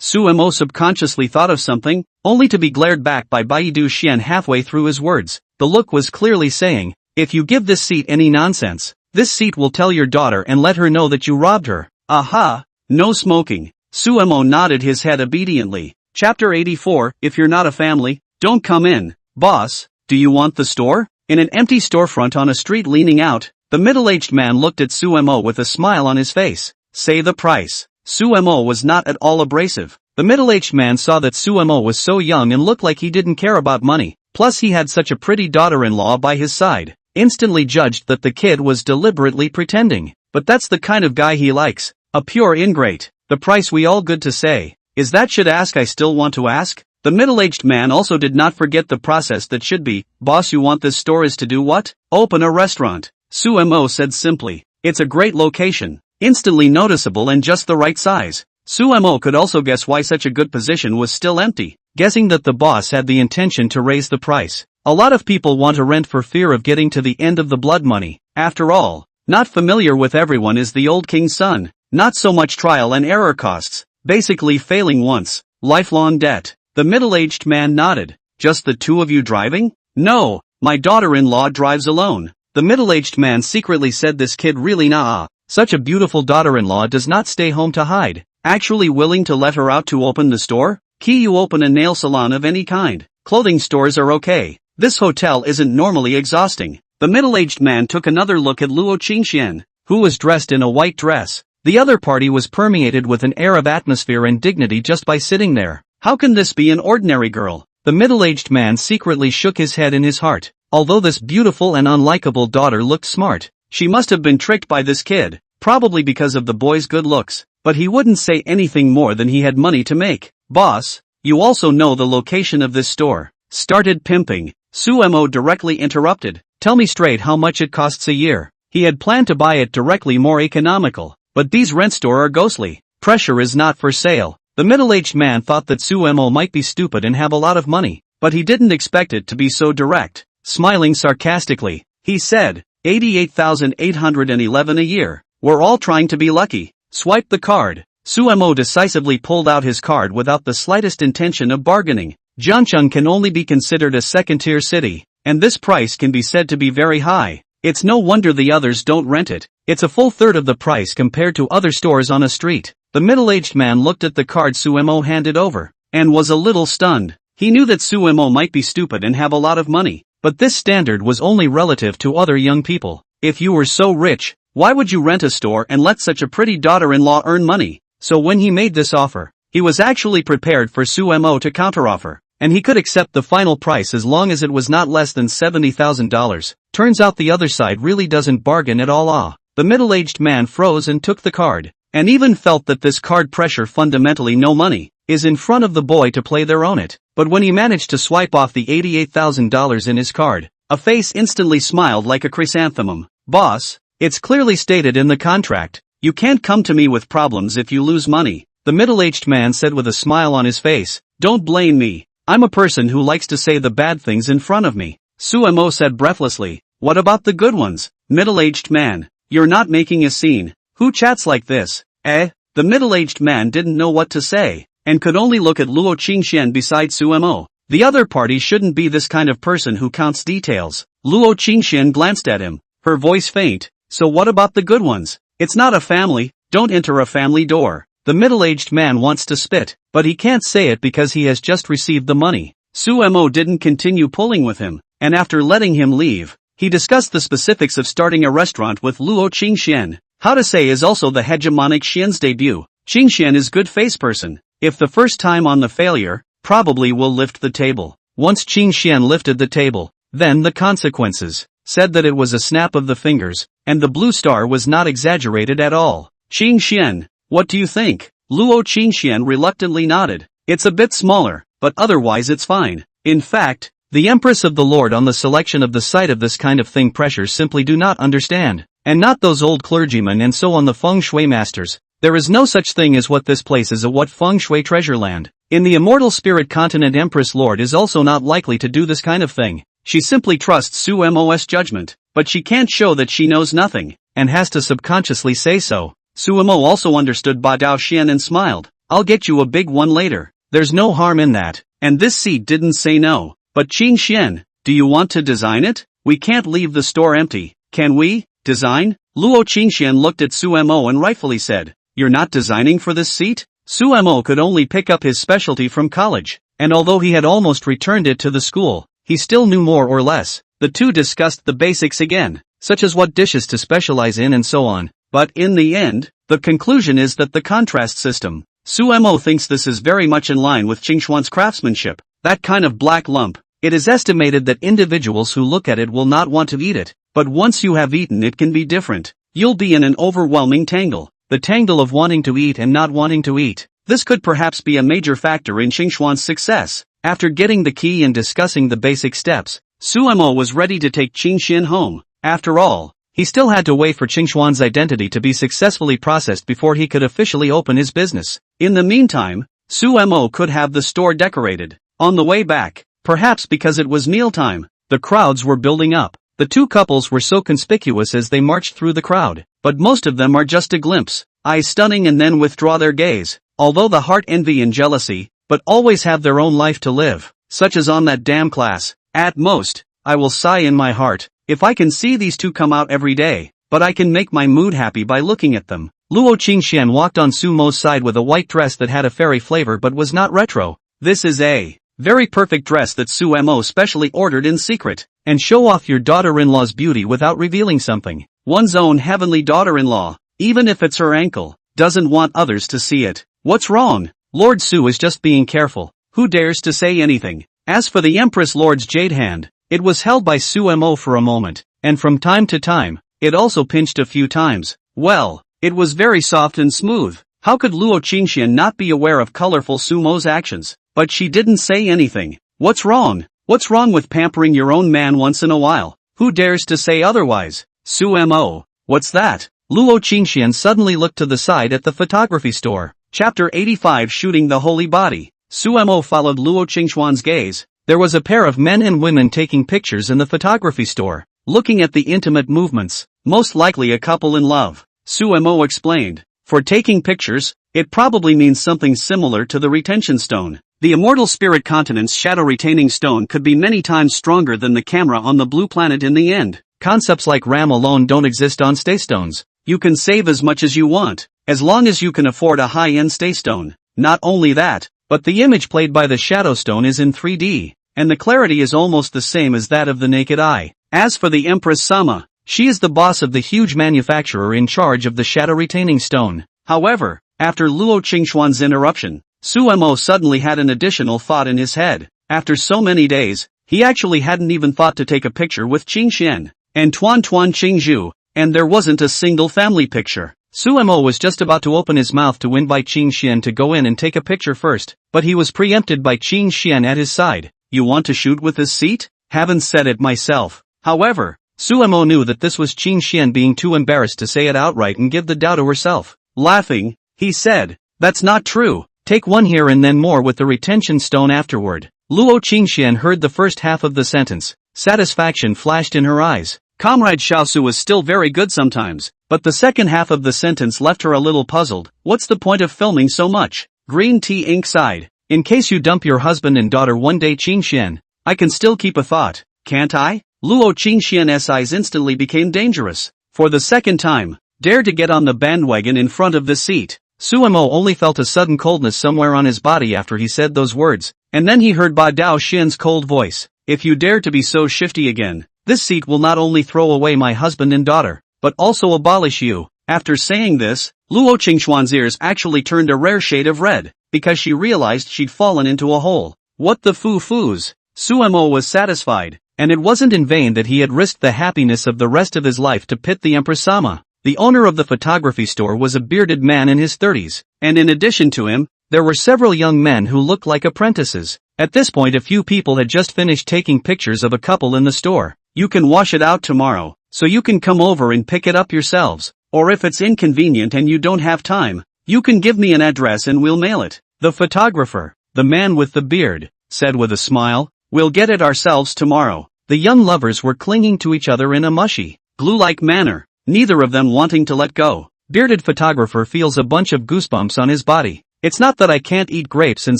Sumo subconsciously thought of something, only to be glared back by Bai Daoxian halfway through his words. The look was clearly saying, if you give this seat any nonsense, this seat will tell your daughter and let her know that you robbed her. Aha! No smoking. Sumo nodded his head obediently. Chapter 84, If you're not a family, don't come in. Boss, do you want the store? In an empty storefront on a street leaning out, the middle-aged man looked at Suemo with a smile on his face. Say the price. Suemo was not at all abrasive. The middle-aged man saw that Suemo was so young and looked like he didn't care about money, plus he had such a pretty daughter-in-law by his side. Instantly judged that the kid was deliberately pretending. But that's the kind of guy he likes. A pure ingrate. The price we all good to say. Is that should ask I still want to ask? The middle-aged man also did not forget the process that should be. Boss, you want this store is to do what? Open a restaurant. Suemo said simply. It's a great location. Instantly noticeable and just the right size. Suemo could also guess why such a good position was still empty, guessing that the boss had the intention to raise the price. A lot of people want to rent for fear of getting to the end of the blood money. After all, not familiar with everyone is the old king's son. Not so much trial and error costs. Basically failing once. Lifelong debt. The middle-aged man nodded. Just the two of you driving? No, my daughter-in-law drives alone. The middle-aged man secretly said this kid really nah. Such a beautiful daughter-in-law does not stay home to hide. Actually willing to let her out to open the store? Key, you open a nail salon of any kind. Clothing stores are okay. This hotel isn't normally exhausting. The middle-aged man took another look at Luo Qingxian, who was dressed in a white dress. The other party was permeated with an air of atmosphere and dignity just by sitting there. How can this be an ordinary girl? The middle-aged man secretly shook his head in his heart. Although this beautiful and unlikable daughter looked smart, she must have been tricked by this kid, probably because of the boy's good looks. But he wouldn't say anything more than he had money to make. Boss, you also know the location of this store. Started pimping. Suemo directly interrupted. Tell me straight how much it costs a year. He had planned to buy it directly more economical. But these rent store are ghostly. Pressure is not for sale. The middle-aged man thought that Suemo might be stupid and have a lot of money, but he didn't expect it to be so direct. Smiling sarcastically, he said, 88,811 a year. We're all trying to be lucky. Swipe the card. Suemo decisively pulled out his card without the slightest intention of bargaining. Jiancheng can only be considered a second-tier city, and this price can be said to be very high. It's no wonder the others don't rent it. It's a full third of the price compared to other stores on a street. The middle-aged man looked at the card Suemo handed over, and was a little stunned. He knew that Suemo might be stupid and have a lot of money, but this standard was only relative to other young people. If you were so rich, why would you rent a store and let such a pretty daughter-in-law earn money? So when he made this offer, he was actually prepared for Suemo to counteroffer, and he could accept the final price as long as it was not less than $70,000. Turns out the other side really doesn't bargain at all. The middle-aged man froze and took the card, and even felt that this card pressure fundamentally no money is in front of the boy to play their own it. But when he managed to swipe off the $88,000 in his card, a face instantly smiled like a chrysanthemum. Boss, it's clearly stated in the contract, you can't come to me with problems if you lose money. The middle-aged man said with a smile on his face, don't blame me. I'm a person who likes to say the bad things in front of me. Suemo said breathlessly, what about the good ones? Middle-aged man, you're not making a scene. Who chats like this? The middle-aged man didn't know what to say, and could only look at Luo Qingxian beside Suemo. The other party shouldn't be this kind of person who counts details. Luo Qingxian glanced at him, her voice faint. So what about the good ones? It's not a family, don't enter a family door. The middle-aged man wants to spit, but he can't say it because he has just received the money. Suemo didn't continue pulling with him, and after letting him leave, he discussed the specifics of starting a restaurant with Luo Qingxian. How to say is also the hegemonic Xian's debut. Qingxian is good face person. If the first time on the failure, probably will lift the table. Once Qingxian lifted the table, then the consequences, said that it was a snap of the fingers, and the blue star was not exaggerated at all. Qingxian, what do you think? Luo Qingxian reluctantly nodded. It's a bit smaller, but otherwise it's fine. In fact, the Empress of the Lord on the selection of the site of this kind of thing pressures simply do not understand. And not those old clergymen and so on the feng shui masters. There is no such thing as what this place is a what feng shui treasure land. In the immortal spirit continent Empress Lord is also not likely to do this kind of thing. She simply trusts Suemo's judgment, but she can't show that she knows nothing, and has to subconsciously say so. Suemo also understood Ba Dao Xian and smiled. I'll get you a big one later. There's no harm in that. And this seat didn't say no. But Qingxian, do you want to design it? We can't leave the store empty, can we? Design? Luo Qingxian looked at Suemo and rightfully said, you're not designing for this seat? Suemo could only pick up his specialty from college, and although he had almost returned it to the school, he still knew more or less. The two discussed the basics again, such as what dishes to specialize in and so on. But in the end, the conclusion is that the contrast system. Suemo thinks this is very much in line with Qingxuan's craftsmanship, that kind of black lump. It is estimated that individuals who look at it will not want to eat it, but once you have eaten it can be different. You'll be in an overwhelming tangle, the tangle of wanting to eat and not wanting to eat. This could perhaps be a major factor in Qingxuan's success. After getting the key and discussing the basic steps, Suemo was ready to take Qingxian home. After all, he still had to wait for Qingxuan's identity to be successfully processed before he could officially open his business. In the meantime, Suemo could have the store decorated. On the way back, perhaps because it was mealtime, the crowds were building up. The two couples were so conspicuous as they marched through the crowd, but most of them are just a glimpse, eyes stunning and then withdraw their gaze. Although the heart envy and jealousy, but always have their own life to live, such as on that damn class. At most, I will sigh in my heart, if I can see these two come out every day, but I can make my mood happy by looking at them. Luo Qingxian walked on Sumo's side with a white dress that had a fairy flavor but was not retro. This is a very perfect dress that Suemo specially ordered in secret, and show off your daughter-in-law's beauty without revealing something. One's own heavenly daughter-in-law, even if it's her ankle, doesn't want others to see it. What's wrong? Lord Su is just being careful. Who dares to say anything? As for the Empress Lord's jade hand, it was held by Suemo for a moment, and from time to time, it also pinched a few times. Well, it was very soft and smooth. How could Luo Qingxian not be aware of colorful Sumo's actions? But she didn't say anything. What's wrong? What's wrong with pampering your own man once in a while? Who dares to say otherwise? Suemo, what's that? Luo Qingxian suddenly looked to the side at the photography store. Chapter 85 Shooting the Holy Body. Suemo followed Luo Qingxuan's gaze. There was a pair of men and women taking pictures in the photography store, looking at the intimate movements, most likely a couple in love. Suemo explained. For taking pictures, it probably means something similar to the retention stone. The immortal spirit continent's shadow retaining stone could be many times stronger than the camera on the blue planet in the end. Concepts like RAM alone don't exist on stay stones. You can save as much as you want, as long as you can afford a high-end stay stone. Not only that, but the image played by the shadow stone is in 3D, and the clarity is almost the same as that of the naked eye. As for the Empress Sama, she is the boss of the huge manufacturer in charge of the shadow retaining stone. However, after Luo Qingxuan's interruption, Suemo suddenly had an additional thought in his head. After so many days, he actually hadn't even thought to take a picture with Qingxian and Tuan Qingzhu, and there wasn't a single family picture. Suemo was just about to open his mouth to invite Qingxian to go in and take a picture first, but he was preempted by Qingxian at his side. You want to shoot with this seat? Haven't said it myself. However, Suemo knew that this was Qingxian being too embarrassed to say it outright and give the doubt to herself. Laughing, he said, that's not true. Take one here and then more with the retention stone afterward. Luo Qingxian heard the first half of the sentence. Satisfaction flashed in her eyes. Comrade Xiaosu was still very good sometimes, but the second half of the sentence left her a little puzzled. What's the point of filming so much? Green Tea Inc. sighed. In case you dump your husband and daughter one day, Qingxian, I can still keep a thought, can't I? Luo Qingxian's eyes instantly became dangerous. For the second time, dare to get on the bandwagon in front of the seat. Suemo only felt a sudden coldness somewhere on his body after he said those words, and then he heard Ba Dao Xin's cold voice. If you dare to be so shifty again, this seat will not only throw away my husband and daughter, but also abolish you. After saying this, Luo Qingxuan's ears actually turned a rare shade of red, because she realized she'd fallen into a hole. What the foo-foos? Suemo was satisfied, and it wasn't in vain that he had risked the happiness of the rest of his life to pit the Empress Sama. The owner of the photography store was a bearded man in his 30s, and in addition to him, there were several young men who looked like apprentices. At this point a few people had just finished taking pictures of a couple in the store. You can wash it out tomorrow, so you can come over and pick it up yourselves, or if it's inconvenient and you don't have time, you can give me an address and we'll mail it. The photographer, the man with the beard, said with a smile, we'll get it ourselves tomorrow. The young lovers were clinging to each other in a mushy, glue-like manner, neither of them wanting to let go. Bearded photographer feels a bunch of goosebumps on his body. It's not that I can't eat grapes and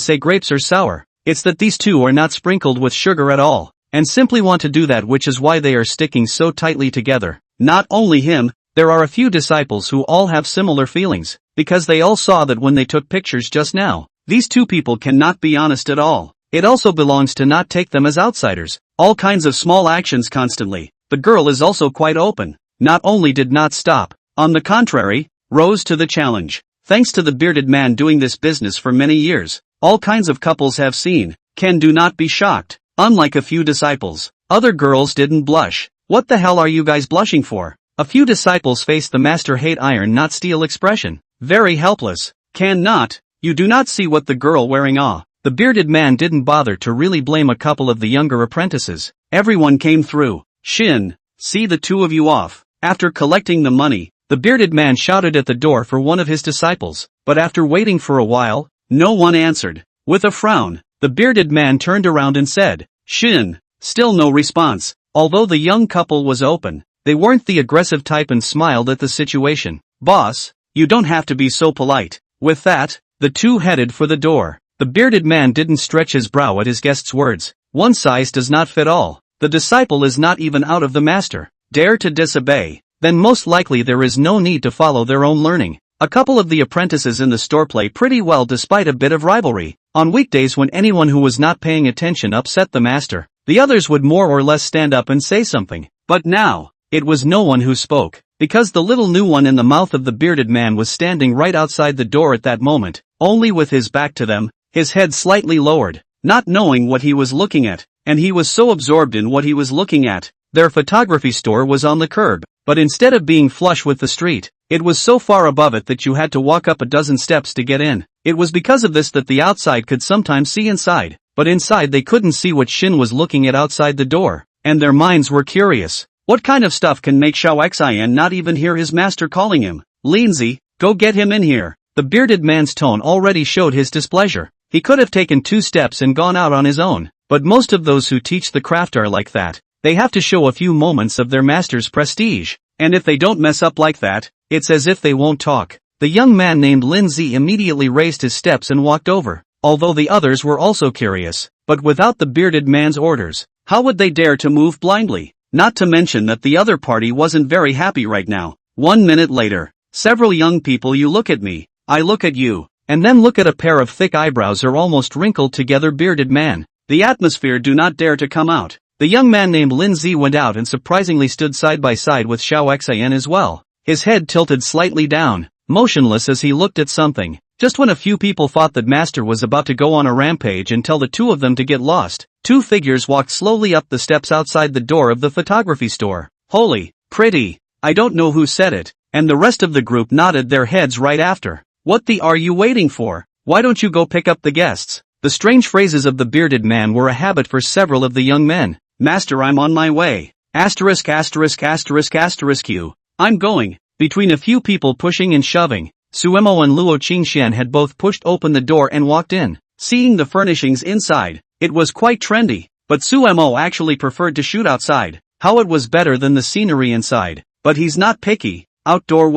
say grapes are sour, it's that these two are not sprinkled with sugar at all, and simply want to do that, which is why they are sticking so tightly together. Not only him, there are a few disciples who all have similar feelings, because they all saw that when they took pictures just now. These two people cannot be honest at all. It also belongs to not take them as outsiders. All kinds of small actions constantly. The girl is also quite open. Not only did not stop, on the contrary, rose to the challenge. Thanks to the bearded man doing this business for many years, all kinds of couples have seen, do not be shocked. Unlike a few disciples, other girls didn't blush. What the hell are you guys blushing for? A few disciples faced the master hate iron not steel expression. Very helpless. You do not see what the girl wearing The bearded man didn't bother to really blame a couple of the younger apprentices. Everyone came through. Shin, see the two of you off. After collecting the money, the bearded man shouted at the door for one of his disciples, but after waiting for a while, no one answered. With a frown, the bearded man turned around and said, Shin. Still no response. Although the young couple was open, they weren't the aggressive type and smiled at the situation. Boss, you don't have to be so polite. With that, the two headed for the door. The bearded man didn't stretch his brow at his guest's words. One size does not fit all. The disciple is not even out of the master. Dare to disobey, then most likely there is no need to follow their own learning. A couple of the apprentices in the store play pretty well despite a bit of rivalry. On weekdays when anyone who was not paying attention upset the master, the others would more or less stand up and say something. But now, it was no one who spoke, because the little new one in the mouth of the bearded man was standing right outside the door at that moment, only with his back to them, his head slightly lowered, not knowing what he was looking at, and he was so absorbed in what he was looking at. Their photography store was on the curb, but instead of being flush with the street, it was so far above it that you had to walk up a dozen steps to get in. It was because of this that the outside could sometimes see inside, but inside they couldn't see what Shin was looking at outside the door, and their minds were curious. What kind of stuff can make Xiao Xian not even hear his master calling him? Lindsay, go get him in here. The bearded man's tone already showed his displeasure. He could have taken 2 steps and gone out on his own, but most of those who teach the craft are like that. They have to show a few moments of their master's prestige, and if they don't mess up like that, it's as if they won't talk. The young man named Lindsay immediately raised his steps and walked over, although the others were also curious, but without the bearded man's orders, how would they dare to move blindly? Not to mention that the other party wasn't very happy right now. 1 minute later, several young people, you look at me, I look at you, and then look at a pair of thick eyebrows or almost wrinkled together bearded man. The atmosphere do not dare to come out. The young man named Lindsay went out and surprisingly stood side by side with Xiao Xian as well. His head tilted slightly down, motionless as he looked at something. Just when a few people thought that master was about to go on a rampage and tell the two of them to get lost, 2 figures walked slowly up the steps outside the door of the photography store. Holy, pretty, I don't know who said it, and the rest of the group nodded their heads right after. What the are you waiting for? Why don't you go pick up the guests? The strange phrases of the bearded man were a habit for several of the young men. Master, I'm on my way. Asterisk asterisk asterisk asterisk Q. I'm going. Between a few people pushing and shoving, Suemo and Luo Qingxian had both pushed open the door and walked in. Seeing the furnishings inside, it was quite trendy, but Suemo actually preferred to shoot outside. How it was better than the scenery inside. But he's not picky. Outdoor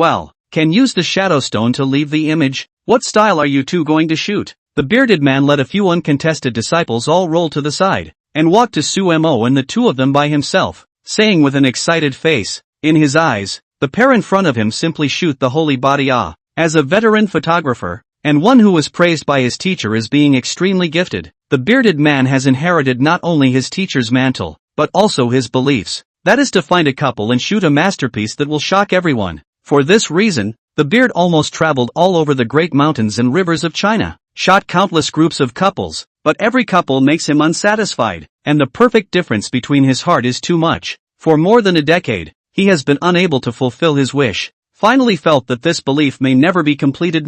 can use the shadow stone to leave the image. What style are you two going to shoot? The bearded man let a few uncontested disciples all roll to the side, and walked to Suemo and the two of them by himself, saying with an excited face, in his eyes, the pair in front of him simply shoot the holy body. As a veteran photographer, and one who was praised by his teacher as being extremely gifted, the bearded man has inherited not only his teacher's mantle, but also his beliefs. That is to find a couple and shoot a masterpiece that will shock everyone. For this reason, the beard almost traveled all over the great mountains and rivers of China, shot countless groups of couples, but every couple makes him unsatisfied, and the perfect difference between his heart is too much. For more than a decade, he has been unable to fulfill his wish, finally felt that this belief may never be completed,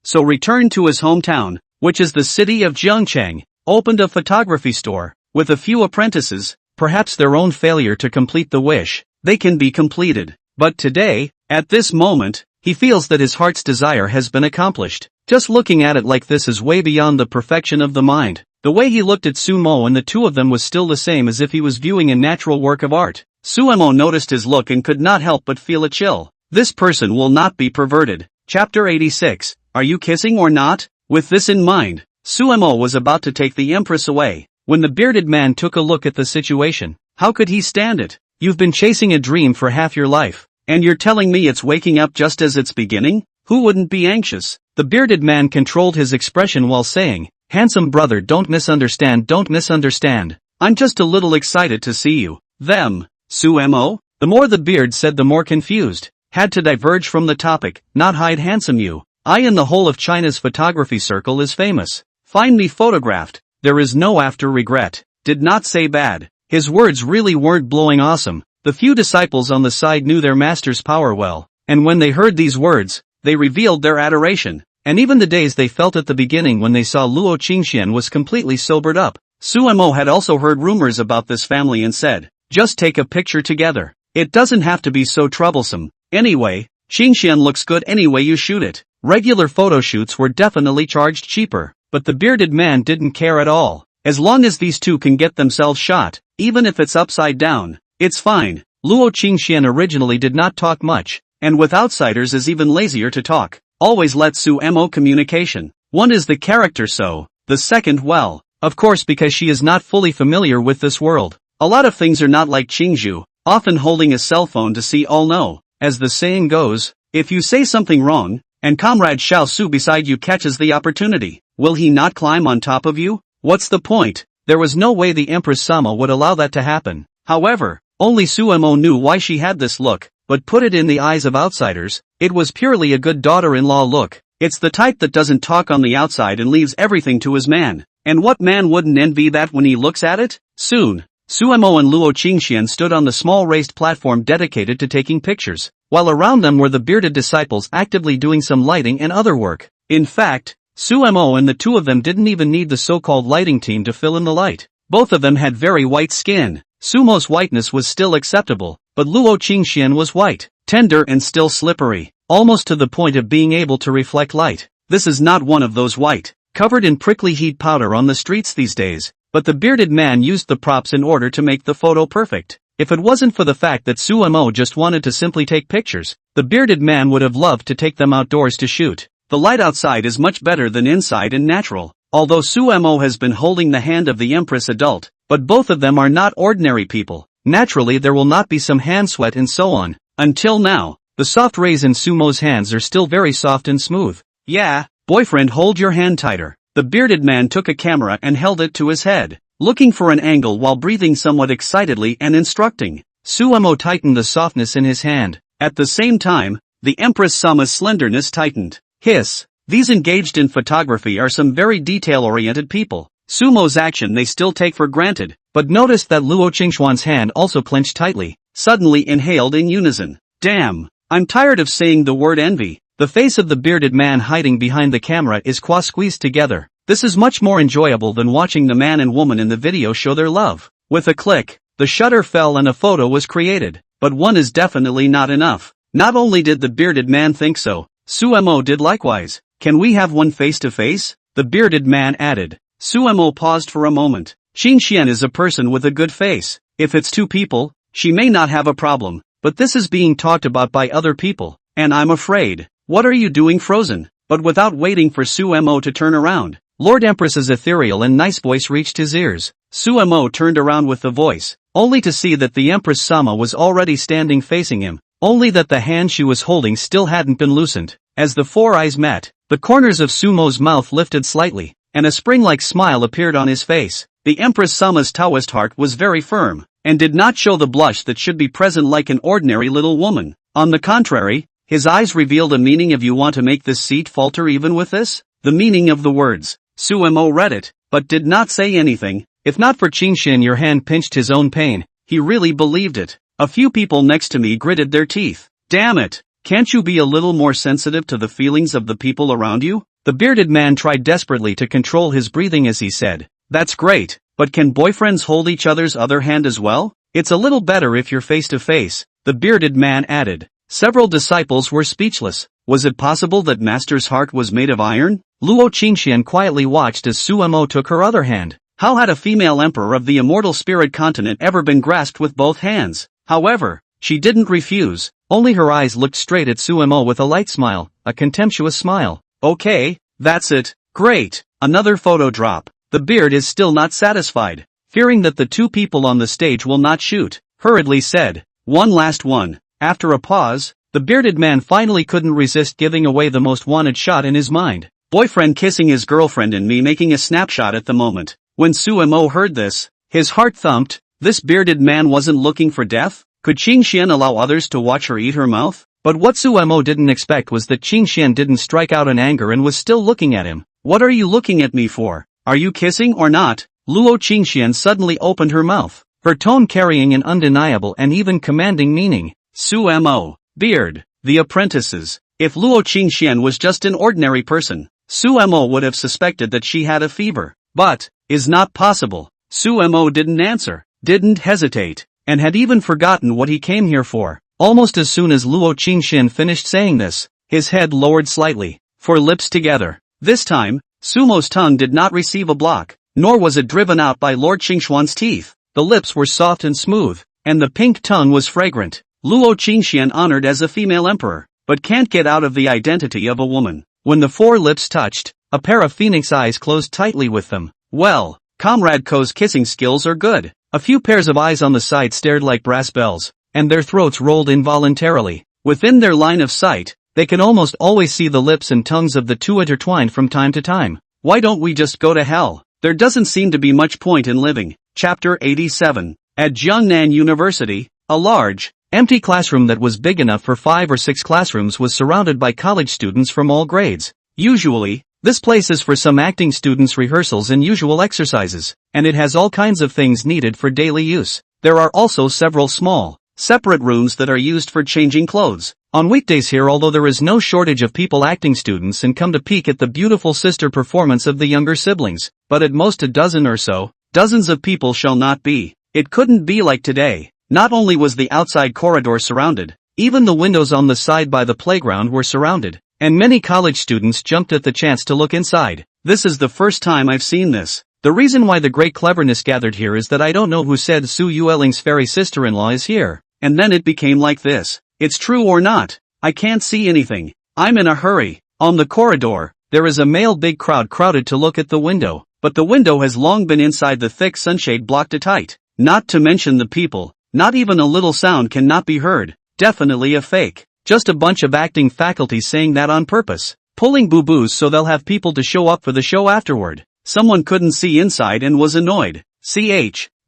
so returned to his hometown, which is the city of Jiangcheng, opened a photography store, with a few apprentices. Perhaps their own failure to complete the wish, they can be completed. But today, at this moment, he feels that his heart's desire has been accomplished. Just looking at it like this is way beyond the perfection of the mind. The way he looked at Sumo and the two of them was still the same as if he was viewing a natural work of art. Suemo noticed his look and could not help but feel a chill. This person will not be perverted. Chapter 86, Are you kissing or not? With this in mind, Suemo was about to take the empress away, when the bearded man took a look at the situation. How could he stand it? You've been chasing a dream for half your life. And you're telling me it's waking up just as it's beginning? Who wouldn't be anxious? The bearded man controlled his expression while saying, "Handsome brother, don't misunderstand, don't misunderstand. I'm just a little excited to see you." Them. Sumo? The more the beard said the more confused. Had to diverge from the topic, not hide handsome you. I in the whole of China's photography circle is famous. Find me photographed. There is no after regret. Did not say bad. His words really weren't blowing awesome. The few disciples on the side knew their master's power well, and when they heard these words, they revealed their adoration. And even the days they felt at the beginning when they saw Luo Qingxian was completely sobered up. Sumo had also heard rumors about this family and said, "Just take a picture together. It doesn't have to be so troublesome. Anyway, Qingxian looks good any way you shoot it." Regular photo shoots were definitely charged cheaper, but the bearded man didn't care at all. As long as these two can get themselves shot, even if it's upside down, it's fine. Luo Qingxian originally did not talk much, and with outsiders is even lazier to talk. Always let Sumo communication. One is the character so, the second well, of course because she is not fully familiar with this world. A lot of things are not like Qingzhu, often holding a cell phone to see all no. As the saying goes, if you say something wrong, and comrade Xiao Su beside you catches the opportunity, will he not climb on top of you? What's the point? There was no way the Empress Sama would allow that to happen. However, only Sumo knew why she had this look, but put it in the eyes of outsiders, it was purely a good daughter-in-law look. It's the type that doesn't talk on the outside and leaves everything to his man. And what man wouldn't envy that when he looks at it? Soon, Sumo and Luo Qingxian stood on the small raised platform dedicated to taking pictures, while around them were the bearded disciples actively doing some lighting and other work. In fact, Sumo and the two of them didn't even need the so-called lighting team to fill in the light. Both of them had very white skin. Sumo's whiteness was still acceptable, but Luo Qingxian was white, tender and still slippery, almost to the point of being able to reflect light. This is not one of those white, covered in prickly heat powder on the streets these days, but the bearded man used the props in order to make the photo perfect. If it wasn't for the fact that Sumo just wanted to simply take pictures, the bearded man would have loved to take them outdoors to shoot. The light outside is much better than inside and natural, although Sumo has been holding the hand of the Empress adult, but both of them are not ordinary people. Naturally there will not be some hand sweat and so on. Until now, the soft rays in Sumo's hands are still very soft and smooth. Yeah, boyfriend, hold your hand tighter. The bearded man took a camera and held it to his head, looking for an angle while breathing somewhat excitedly and instructing. Sumo tightened the softness in his hand. At the same time, the Empress Sama's slenderness tightened. Hiss. These engaged in photography are some very detail-oriented people. Sumo's action they still take for granted, but noticed that Luo Qingxian's hand also clenched tightly, suddenly inhaled in unison. Damn, I'm tired of saying the word envy. The face of the bearded man hiding behind the camera is squeezed together. This is much more enjoyable than watching the man and woman in the video show their love. With a click, the shutter fell and a photo was created. But one is definitely not enough. Not only did the bearded man think so, Sumo did likewise. Can we have one face to face? The bearded man added. Sumo paused for a moment. Qingxian is a person with a good face. If it's two people, she may not have a problem, but this is being talked about by other people, and I'm afraid. What are you doing frozen? But without waiting for Sumo to turn around, Lord Empress's ethereal and nice voice reached his ears. Sumo turned around with the voice, only to see that the Empress Sama was already standing facing him, only that the hand she was holding still hadn't been loosened. As the four eyes met, the corners of Sumo's mouth lifted slightly, and a spring-like smile appeared on his face. The Empress Sama's Taoist heart was very firm, and did not show the blush that should be present like an ordinary little woman. On the contrary, his eyes revealed a meaning of "you want to make this seat falter even with this?" The meaning of the words. Sumo read it, but did not say anything. If not for Qingxian your hand pinched his own pain, he really believed it. A few people next to me gritted their teeth. Damn it, can't you be a little more sensitive to the feelings of the people around you? The bearded man tried desperately to control his breathing as he said, "That's great, but can boyfriends hold each other's other hand as well? It's a little better if you're face to face," the bearded man added. Several disciples were speechless. Was it possible that Master's heart was made of iron? Luo Qingxian quietly watched as Sumo took her other hand. How had a female emperor of the immortal spirit continent ever been grasped with both hands? However, she didn't refuse, only her eyes looked straight at Sumo with a light smile, a contemptuous smile. Okay, that's it. Great. Another photo drop. The beard is still not satisfied. Fearing that the two people on the stage will not shoot, hurriedly said, "One last one." After a pause, the bearded man finally couldn't resist giving away the most wanted shot in his mind. Boyfriend kissing his girlfriend and me making a snapshot at the moment. When Sumo heard this, his heart thumped. This bearded man wasn't looking for death? Could Qing Xian allow others to watch her eat her mouth? But what Sumo didn't expect was that Qing Xian didn't strike out in anger and was still looking at him. What are you looking at me for? Are you kissing or not? Luo Qing Xian suddenly opened her mouth, her tone carrying an undeniable and even commanding meaning. Sumo, beard, the apprentices. If Luo Qing Xian was just an ordinary person, Sumo would have suspected that she had a fever. But, is not possible. Sumo didn't answer, didn't hesitate, and had even forgotten what he came here for. Almost as soon as Luo Qingxian finished saying this, his head lowered slightly, for lips together. This time, Sumo's tongue did not receive a block, nor was it driven out by Lord Qingxuan's teeth. The lips were soft and smooth, and the pink tongue was fragrant. Luo Qingxian honored as a female emperor, but can't get out of the identity of a woman. When the four lips touched, a pair of phoenix eyes closed tightly with them. Well, Comrade Ko's kissing skills are good. A few pairs of eyes on the side stared like brass bells, and their throats rolled involuntarily. Within their line of sight, they can almost always see the lips and tongues of the two intertwined from time to time. Why don't we just go to hell? There doesn't seem to be much point in living. Chapter 87. At Jiangnan University, a large, empty classroom that was big enough for 5 or 6 classrooms was surrounded by college students from all grades. Usually, this place is for some acting students' rehearsals and usual exercises, and it has all kinds of things needed for daily use. There are also several small, separate rooms that are used for changing clothes. On weekdays here, although there is no shortage of people acting students and come to peek at the beautiful sister performance of the younger siblings, but at most a dozen or so, dozens of people shall not be. It couldn't be like today. Not only was the outside corridor surrounded, even the windows on the side by the playground were surrounded, and many college students jumped at the chance to look inside. This is the first time I've seen this. The reason why the great cleverness gathered here is that I don't know who said Su Yueling's fairy sister-in-law is here, and then it became like this. It's true or not? I can't see anything. I'm in a hurry. On the corridor, there is a male big crowd crowded to look at the window, but the window has long been inside the thick sunshade blocked it tight. Not to mention the people, not even a little sound cannot be heard. Definitely a fake. Just a bunch of acting faculty saying that on purpose, pulling boo-boos so they'll have people to show up for the show afterward. Someone couldn't see inside and was annoyed.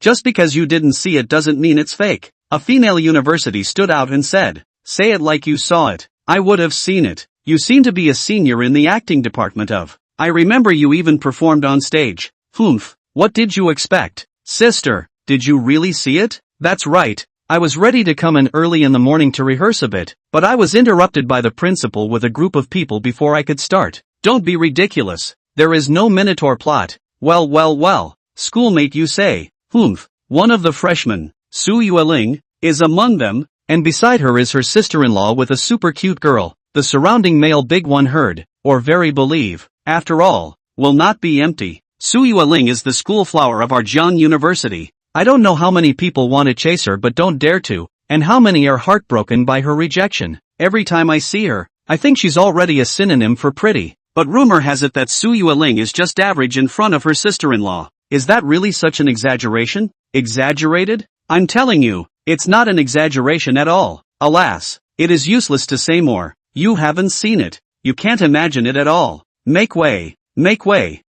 Just because you didn't see it doesn't mean it's fake. A female university stood out and said, say it like you saw it. I would have seen it. You seem to be a senior in the acting department of. I remember you even performed on stage. Humph, what did you expect? Sister, did you really see it? That's right. I was ready to come in early in the morning to rehearse a bit, but I was interrupted by the principal with a group of people before I could start. Don't be ridiculous. There is no Minotaur plot. Well. Schoolmate you say. Humph. One of the freshmen, Su Yueling, is among them, and beside her is her sister-in-law with a super cute girl. The surrounding male big one heard, or very believe, after all, will not be empty. Su Yueling is the school flower of our Jiang University. I don't know how many people want to chase her but don't dare to, and how many are heartbroken by her rejection. Every time I see her, I think she's already a synonym for pretty. But rumor has it that Su Yueling is just average in front of her sister-in-law. Is that really such an exaggeration? Exaggerated? I'm telling you, it's not an exaggeration at all. Alas, it is useless to say more. You haven't seen it. You can't imagine it at all. Make way.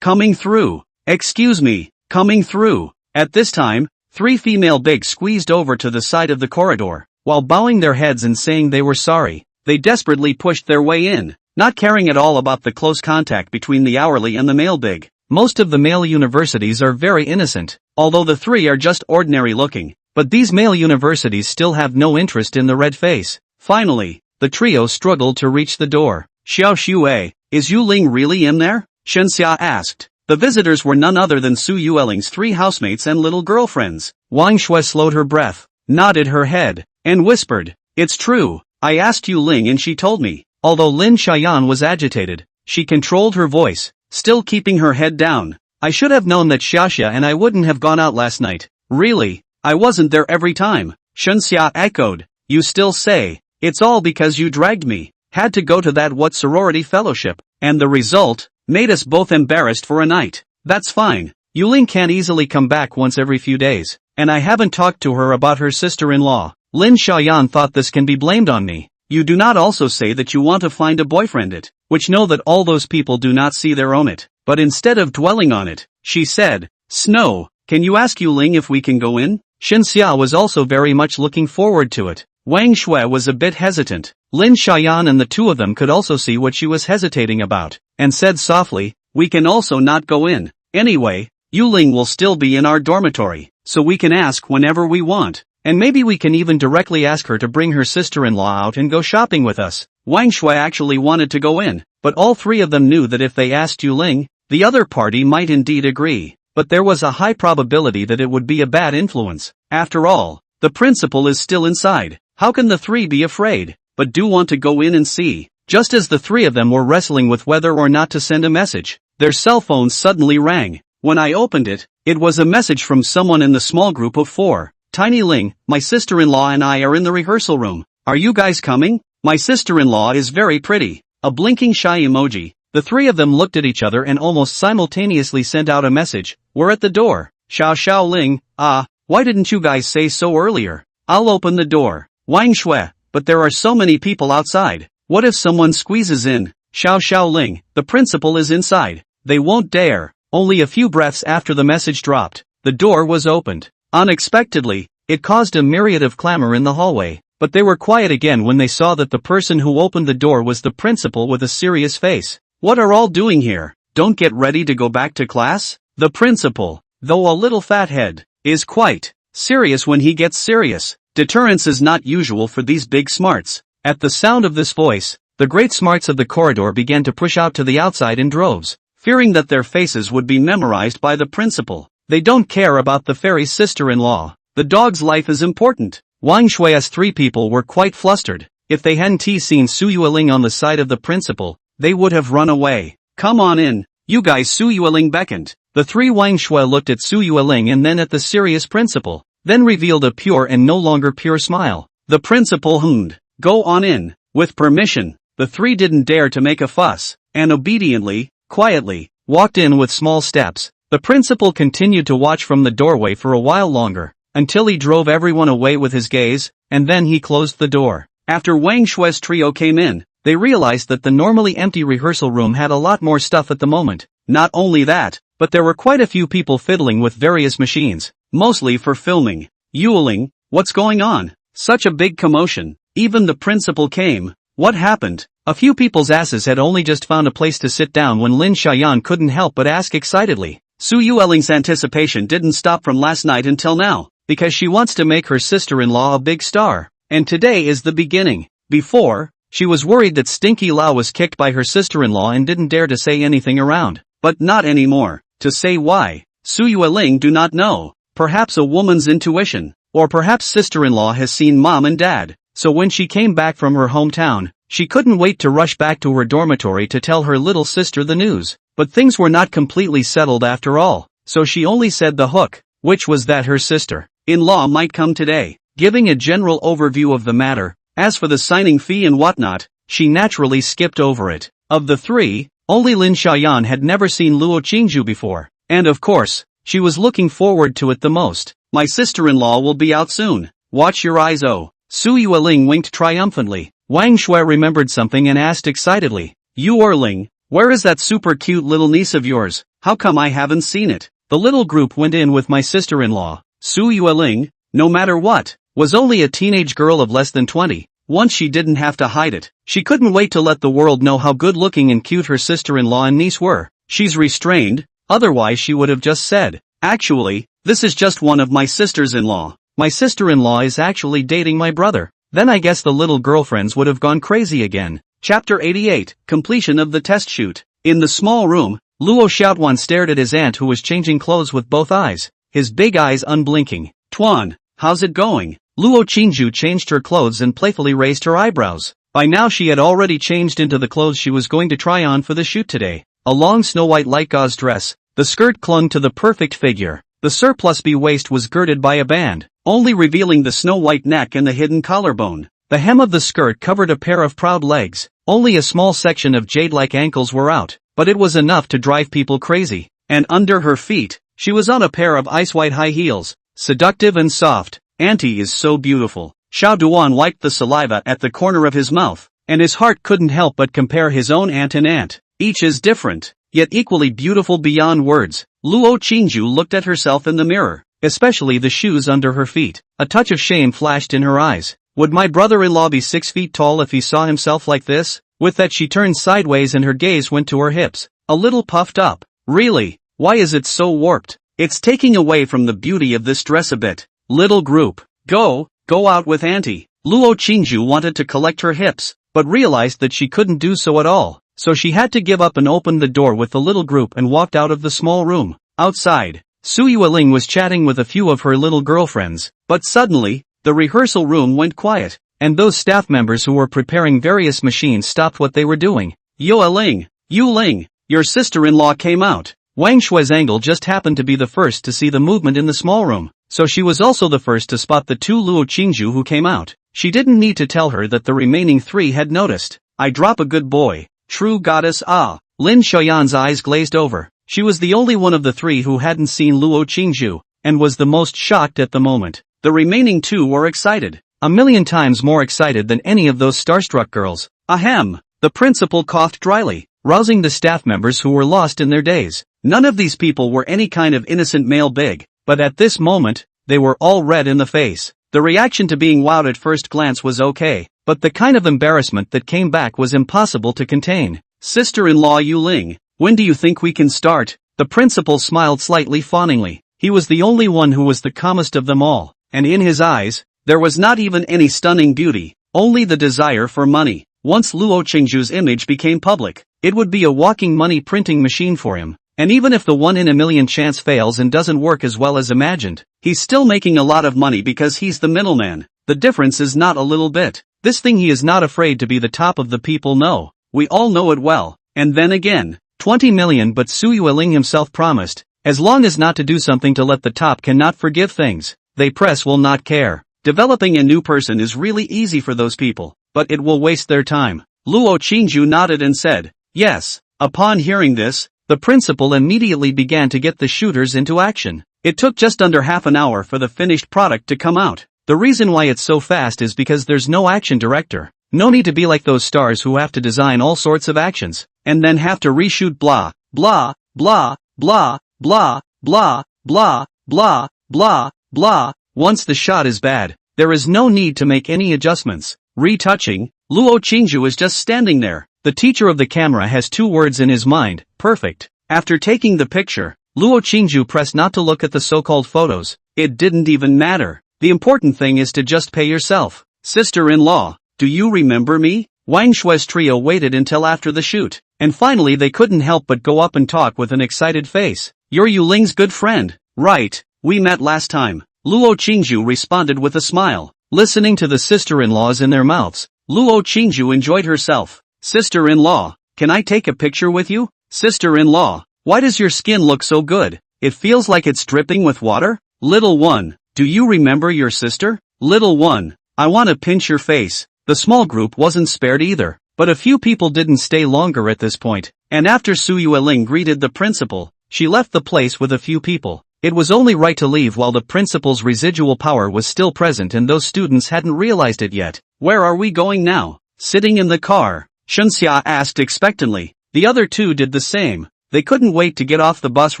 Coming through. Excuse me, coming through. At this time, 3 female bigs squeezed over to the side of the corridor. While bowing their heads and saying they were sorry, they desperately pushed their way in, not caring at all about the close contact between the hourly and the male big. Most of the male universities are very innocent, although the 3 are just ordinary looking, but these male universities still have no interest in the red face. Finally, the trio struggled to reach the door. Xiao Xue, is Yu Ling really in there? Shenxia asked. The visitors were none other than Su Yueling's 3 housemates and little girlfriends. Wang Shui slowed her breath, nodded her head, and whispered, it's true, I asked Yu Ling and she told me. Although Lin Xiaoyan was agitated, she controlled her voice, still keeping her head down. I should have known that Xiaxia and I wouldn't have gone out last night. Really, I wasn't there every time. Shenxia echoed, you still say, it's all because you dragged me. Had to go to that what sorority fellowship, and the result, made us both embarrassed for a night. That's fine. Yuling can't easily come back once every few days, and I haven't talked to her about her sister-in-law. Lin Xiaoyan thought this can be blamed on me. You do not also say that you want to find a boyfriend it, which know that all those people do not see their own it. But instead of dwelling on it, she said, Snow, can you ask Yu Ling if we can go in? Xin Xia was also very much looking forward to it. Wang Shui was a bit hesitant. Lin Xiaoyan and the two of them could also see what she was hesitating about, and said softly, we can also not go in. Anyway, Yu Ling will still be in our dormitory, so we can ask whenever we want. And maybe we can even directly ask her to bring her sister-in-law out and go shopping with us. Wang Shui actually wanted to go in, but all three of them knew that if they asked Yu Ling, the other party might indeed agree. But there was a high probability that it would be a bad influence. After all, the principal is still inside. How can the three be afraid, but do want to go in and see? Just as the three of them were wrestling with whether or not to send a message, their cell phones suddenly rang. When I opened it, it was a message from someone in the small group of four. Tiny Ling, my sister-in-law and I are in the rehearsal room. Are you guys coming? My sister-in-law is very pretty. A blinking shy emoji. The three of them looked at each other and almost simultaneously sent out a message. We're at the door. Xiao Ling, why didn't you guys say so earlier? I'll open the door. Wang Shui, but there are so many people outside. What if someone squeezes in? Xiao Ling, the principal is inside. They won't dare. Only a few breaths after the message dropped, the door was opened. Unexpectedly, it caused a myriad of clamor in the hallway, but they were quiet again when they saw that the person who opened the door was the principal with a serious face. What are all doing here? Don't get ready to go back to class? The principal, though a little fathead, is quite serious when he gets serious. Deterrence is not usual for these big smarts. At the sound of this voice, the great smarts of the corridor began to push out to the outside in droves, fearing that their faces would be memorized by the principal. They don't care about the fairy's sister-in-law. The dog's life is important. Wang Shui's three people were quite flustered. If they hadn't seen Su Yueling on the side of the principal, they would have run away. Come on in, you guys. Su Yueling beckoned. The three Wang Shui looked at Su Yueling and then at the serious principal, then revealed a pure and no longer pure smile. The principal hummed. Go on in. With permission, the three didn't dare to make a fuss, and obediently, quietly, walked in with small steps. The principal continued to watch from the doorway for a while longer, until he drove everyone away with his gaze, and then he closed the door. After Wang Shui's trio came in, they realized that the normally empty rehearsal room had a lot more stuff at the moment. Not only that, but there were quite a few people fiddling with various machines, mostly for filming. Yueling, what's going on? Such a big commotion. Even the principal came. What happened? A few people's asses had only just found a place to sit down when Lin Xiaoyan couldn't help but ask excitedly. Su Yueling's anticipation didn't stop from last night until now, because she wants to make her sister-in-law a big star. And today is the beginning. Before, she was worried that Stinky Lao was kicked by her sister-in-law and didn't dare to say anything around. But not anymore. To say why, Su Yueling do not know. Perhaps a woman's intuition, or perhaps sister-in-law has seen mom and dad. So when she came back from her hometown, she couldn't wait to rush back to her dormitory to tell her little sister the news. But things were not completely settled after all, so she only said the hook, which was that her sister-in-law might come today, giving a general overview of the matter. As for the signing fee and whatnot, she naturally skipped over it. Of the three, only Lin Xiaoyan had never seen Luo Qingju before, and of course, she was looking forward to it the most. My sister-in-law will be out soon. Watch your eyes. Oh. Su Yueling winked triumphantly. Wang Shui remembered something and asked excitedly, Yu Erling, where is that super cute little niece of yours? How come I haven't seen it? The little group went in with my sister-in-law. Su Yueling, no matter what, was only a teenage girl of less than 20. Once she didn't have to hide it. She couldn't wait to let the world know how good-looking and cute her sister-in-law and niece were. She's restrained, otherwise she would have just said, actually, this is just one of my sisters-in-law. My sister-in-law is actually dating my brother. Then I guess the little girlfriends would have gone crazy again. Chapter 88, Completion of the Test Shoot. In the small room, Luo Xiaotuan stared at his aunt who was changing clothes with both eyes, his big eyes unblinking. Tuan, how's it going? Luo Qingju changed her clothes and playfully raised her eyebrows. By now she had already changed into the clothes she was going to try on for the shoot today. A long snow-white light gauze dress, the skirt clung to the perfect figure. The surplus B waist was girded by a band, only revealing the snow-white neck and the hidden collarbone. The hem of the skirt covered a pair of proud legs. Only a small section of jade-like ankles were out, but it was enough to drive people crazy. And under her feet, she was on a pair of ice-white high heels, seductive and soft. Auntie is so beautiful. Xiao Duan wiped the saliva at the corner of his mouth, and his heart couldn't help but compare his own aunt and aunt. Each is different, yet equally beautiful beyond words. Luo Qingju looked at herself in the mirror, especially the shoes under her feet. A touch of shame flashed in her eyes. Would my brother-in-law be 6 feet tall if he saw himself like this? With that she turned sideways and her gaze went to her hips, a little puffed up. Really? Why is it so warped? It's taking away from the beauty of this dress a bit. Little group. Go out with auntie. Luo Qingju wanted to collect her hips, but realized that she couldn't do so at all, so she had to give up and opened the door with the little group and walked out of the small room. Outside, Su Yueling was chatting with a few of her little girlfriends, but suddenly, the rehearsal room went quiet, and those staff members who were preparing various machines stopped what they were doing. Yueling, your sister-in-law came out. Wang Shuizangle just happened to be the first to see the movement in the small room, so she was also the first to spot the 2 Luo Qingju who came out. She didn't need to tell her that the remaining 3 had noticed. I drop a good boy. True goddess ah. Lin Xiaoyan's eyes glazed over. She was the only one of the 3 who hadn't seen Luo Qingju, and was the most shocked at the moment. The remaining 2 were excited. A million times more excited than any of those starstruck girls. Ahem. The principal coughed dryly, rousing the staff members who were lost in their daze. None of these people were any kind of innocent male big, but at this moment, they were all red in the face. The reaction to being wowed at first glance was okay, but the kind of embarrassment that came back was impossible to contain. Sister-in-law Yuling, when do you think we can start? The principal smiled slightly fawningly. He was the only one who was the calmest of them all, and in his eyes, there was not even any stunning beauty, only the desire for money. Once Luo Qingju's image became public, it would be a walking money printing machine for him. And even if the 1 in a million chance fails and doesn't work as well as imagined, he's still making a lot of money because he's the middleman. The difference is not a little bit. This thing he is not afraid to be the top of the people know. We all know it well. And then again, 20 million but Su Yueling himself promised, as long as not to do something to let the top cannot forgive things, they press will not care. Developing a new person is really easy for those people, but it will waste their time. Luo Qingju nodded and said, yes. Upon hearing this, the principal immediately began to get the shooters into action. It took just under half an hour for the finished product to come out. The reason why it's so fast is because there's no action director. No need to be like those stars who have to design all sorts of actions, and then have to reshoot blah, blah, blah, blah, blah, blah, blah, blah, blah, blah. Once the shot is bad, there is no need to make any adjustments. Retouching, Luo Qingju is just standing there. The teacher of the camera has 2 words in his mind, perfect. After taking the picture, Luo Qingju pressed not to look at the so-called photos. It didn't even matter. The important thing is to just pay yourself. Sister-in-law, do you remember me? Wang Shui's trio waited until after the shoot, and finally they couldn't help but go up and talk with an excited face. You're Yuling's good friend, right? We met last time. Luo Qingju responded with a smile. Listening to the sister-in-laws in their mouths, Luo Qingju enjoyed herself. Sister-in-law, can I take a picture with you? Sister-in-law, why does your skin look so good? It feels like it's dripping with water? Little one, do you remember your sister? Little one, I want to pinch your face. The small group wasn't spared either, but a few people didn't stay longer at this point, and after Su Yueling greeted the principal, she left the place with a few people. It was only right to leave while the principal's residual power was still present and those students hadn't realized it yet. Where are we going now? Sitting in the car, Shunxia asked expectantly. The other 2 did the same. They couldn't wait to get off the bus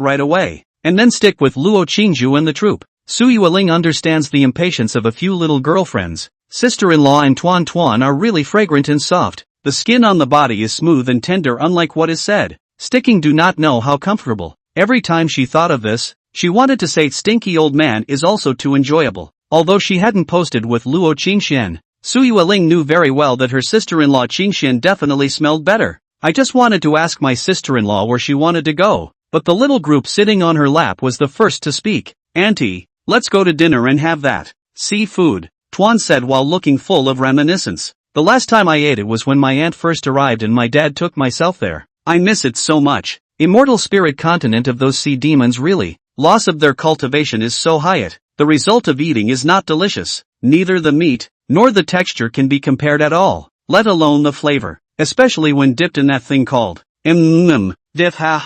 right away, and then stick with Luo Qingju and the troupe. Su Yueling understands the impatience of a few little girlfriends. Sister-in-law and Tuan Tuan are really fragrant and soft. The skin on the body is smooth and tender unlike what is said. Sticking do not know how comfortable. Every time she thought of this, she wanted to say stinky old man is also too enjoyable. Although she hadn't posted with Luo Qingxian, Su Yueling knew very well that her sister-in-law Qingxian definitely smelled better. I just wanted to ask my sister-in-law where she wanted to go, but the little group sitting on her lap was the first to speak. Auntie, let's go to dinner and have that seafood, Tuan said while looking full of reminiscence. The last time I ate it was when my aunt first arrived and my dad took myself there. I miss it so much. Immortal spirit continent of those sea demons really. Loss of their cultivation is so high the result of eating is not delicious. Neither the meat, nor the texture can be compared at all, let alone the flavor, especially when dipped in that thing called dip ha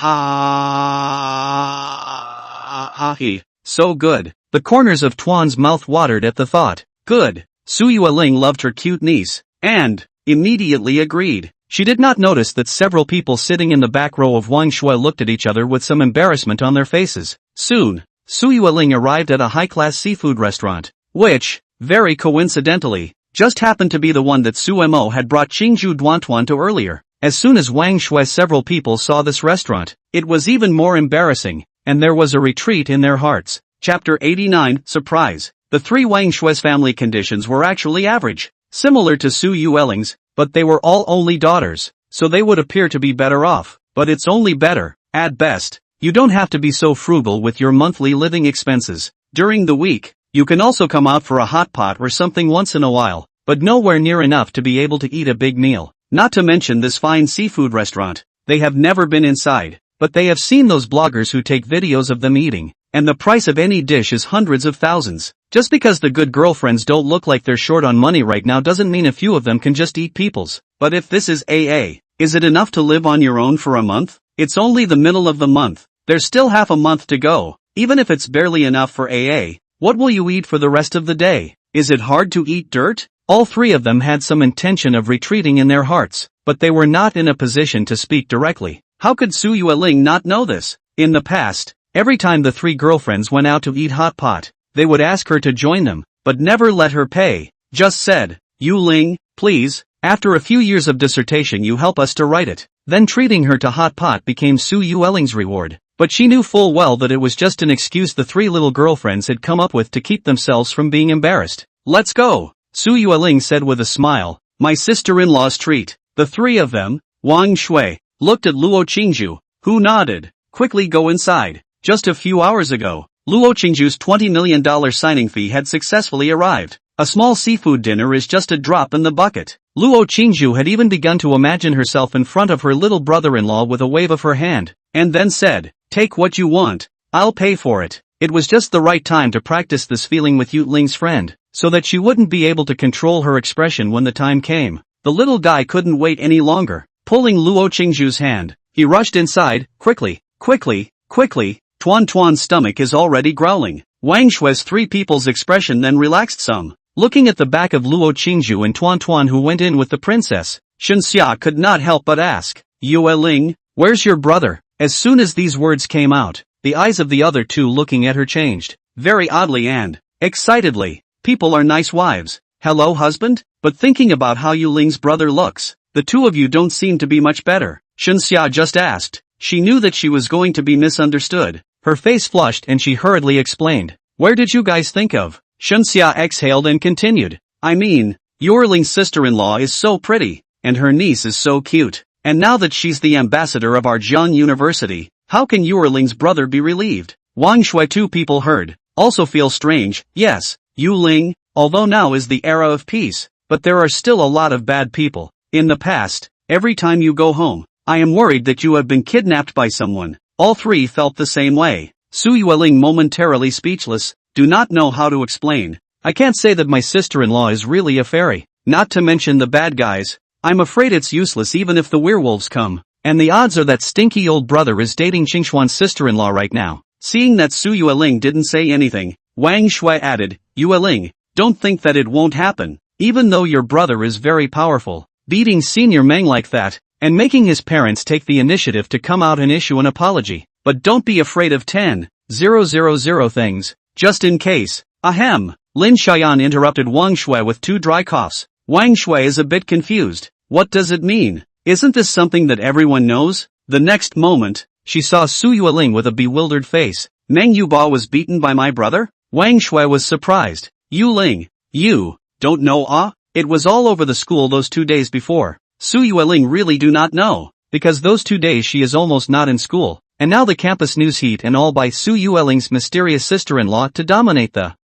ha he. So good. The corners of Tuan's mouth watered at the thought. Good. Su Yueling loved her cute niece, and immediately agreed. She did not notice that several people sitting in the back row of Wang Shui looked at each other with some embarrassment on their faces. Soon, Su Yueling arrived at a high-class seafood restaurant, which, very coincidentally, just happened to be the one that Su Mo had brought Qingju Duantuan to earlier. As soon as Wang Shui several people saw this restaurant, it was even more embarrassing, and there was a retreat in their hearts. Chapter 89, Surprise. The three Wang Shui's family conditions were actually average, similar to Su Yueling's, but they were all only daughters, so they would appear to be better off, but it's only better, at best. You don't have to be so frugal with your monthly living expenses. During the week, you can also come out for a hot pot or something once in a while, but nowhere near enough to be able to eat a big meal. Not to mention this fine seafood restaurant. They have never been inside, but they have seen those bloggers who take videos of them eating, and the price of any dish is hundreds of thousands. Just because the good girlfriends don't look like they're short on money right now doesn't mean a few of them can just eat people's. But if this is AA, is it enough to live on your own for a month? It's only the middle of the month. There's still half a month to go. Even if it's barely enough for AA, what will you eat for the rest of the day? Is it hard to eat dirt? All three of them had some intention of retreating in their hearts, but they were not in a position to speak directly. How could Su Yueling not know this? In the past, every time the three girlfriends went out to eat hot pot, they would ask her to join them, but never let her pay. Just said, Yueling, please, after a few years of dissertation you help us to write it. Then treating her to hot pot became Su Yueling's reward. But she knew full well that it was just an excuse the three little girlfriends had come up with to keep themselves from being embarrassed. Let's go, Su Yueling said with a smile. My sister-in-law's treat. The three of them, Wang Shui, looked at Luo Qingju, who nodded. Quickly go inside. Just a few hours ago, Luo Qingju's $20 million signing fee had successfully arrived. A small seafood dinner is just a drop in the bucket. Luo Qingju had even begun to imagine herself in front of her little brother-in-law with a wave of her hand, and then said, take what you want, I'll pay for it. It was just the right time to practice this feeling with Yueling's friend, so that she wouldn't be able to control her expression when the time came. The little guy couldn't wait any longer. Pulling Luo Qingju's hand, he rushed inside. Quickly, quickly, quickly. Tuan's stomach is already growling. Wang Shui's three people's expression then relaxed some. Looking at the back of Luo Qingju and Tuan who went in with the princess, Xia could not help but ask, Yueling, where's your brother? As soon as these words came out, the eyes of the other two looking at her changed, very oddly and excitedly. People are nice wives. Hello husband? But thinking about how Yueling's brother looks, the two of you don't seem to be much better. Xia just asked. She knew that she was going to be misunderstood. Her face flushed and she hurriedly explained. Where did you guys think of? Xia exhaled and continued. I mean, Yueling's sister-in-law is so pretty, and her niece is so cute. And now that she's the ambassador of our Zhejiang University, how can Yueling's brother be relieved? Wang Shui two people heard. Also feel strange, yes, Yueling, although now is the era of peace, but there are still a lot of bad people. In the past, every time you go home, I am worried that you have been kidnapped by someone. All three felt the same way. Su Yueling momentarily speechless, do not know how to explain. I can't say that my sister-in-law is really a fairy, not to mention the bad guys. I'm afraid it's useless even if the werewolves come. And the odds are that stinky old brother is dating Qingxuan's sister-in-law right now. Seeing that Su Yueling didn't say anything, Wang Shui added, Yueling, don't think that it won't happen. Even though your brother is very powerful, beating Senior Meng like that, and making his parents take the initiative to come out and issue an apology. But don't be afraid of 10,000 things, just in case. Ahem. Lin Xiaoyan interrupted Wang Shui with two dry coughs. Wang Shui is a bit confused. What does it mean? Isn't this something that everyone knows? The next moment, she saw Su Yueling with a bewildered face. Meng Yuba was beaten by my brother? Wang Shui was surprised. Yueling, you don't know? It was all over the school those 2 days before. Su Yueling really do not know, because those 2 days she is almost not in school, and now the campus news heat and all by Su Yueling's mysterious sister-in-law to dominate the,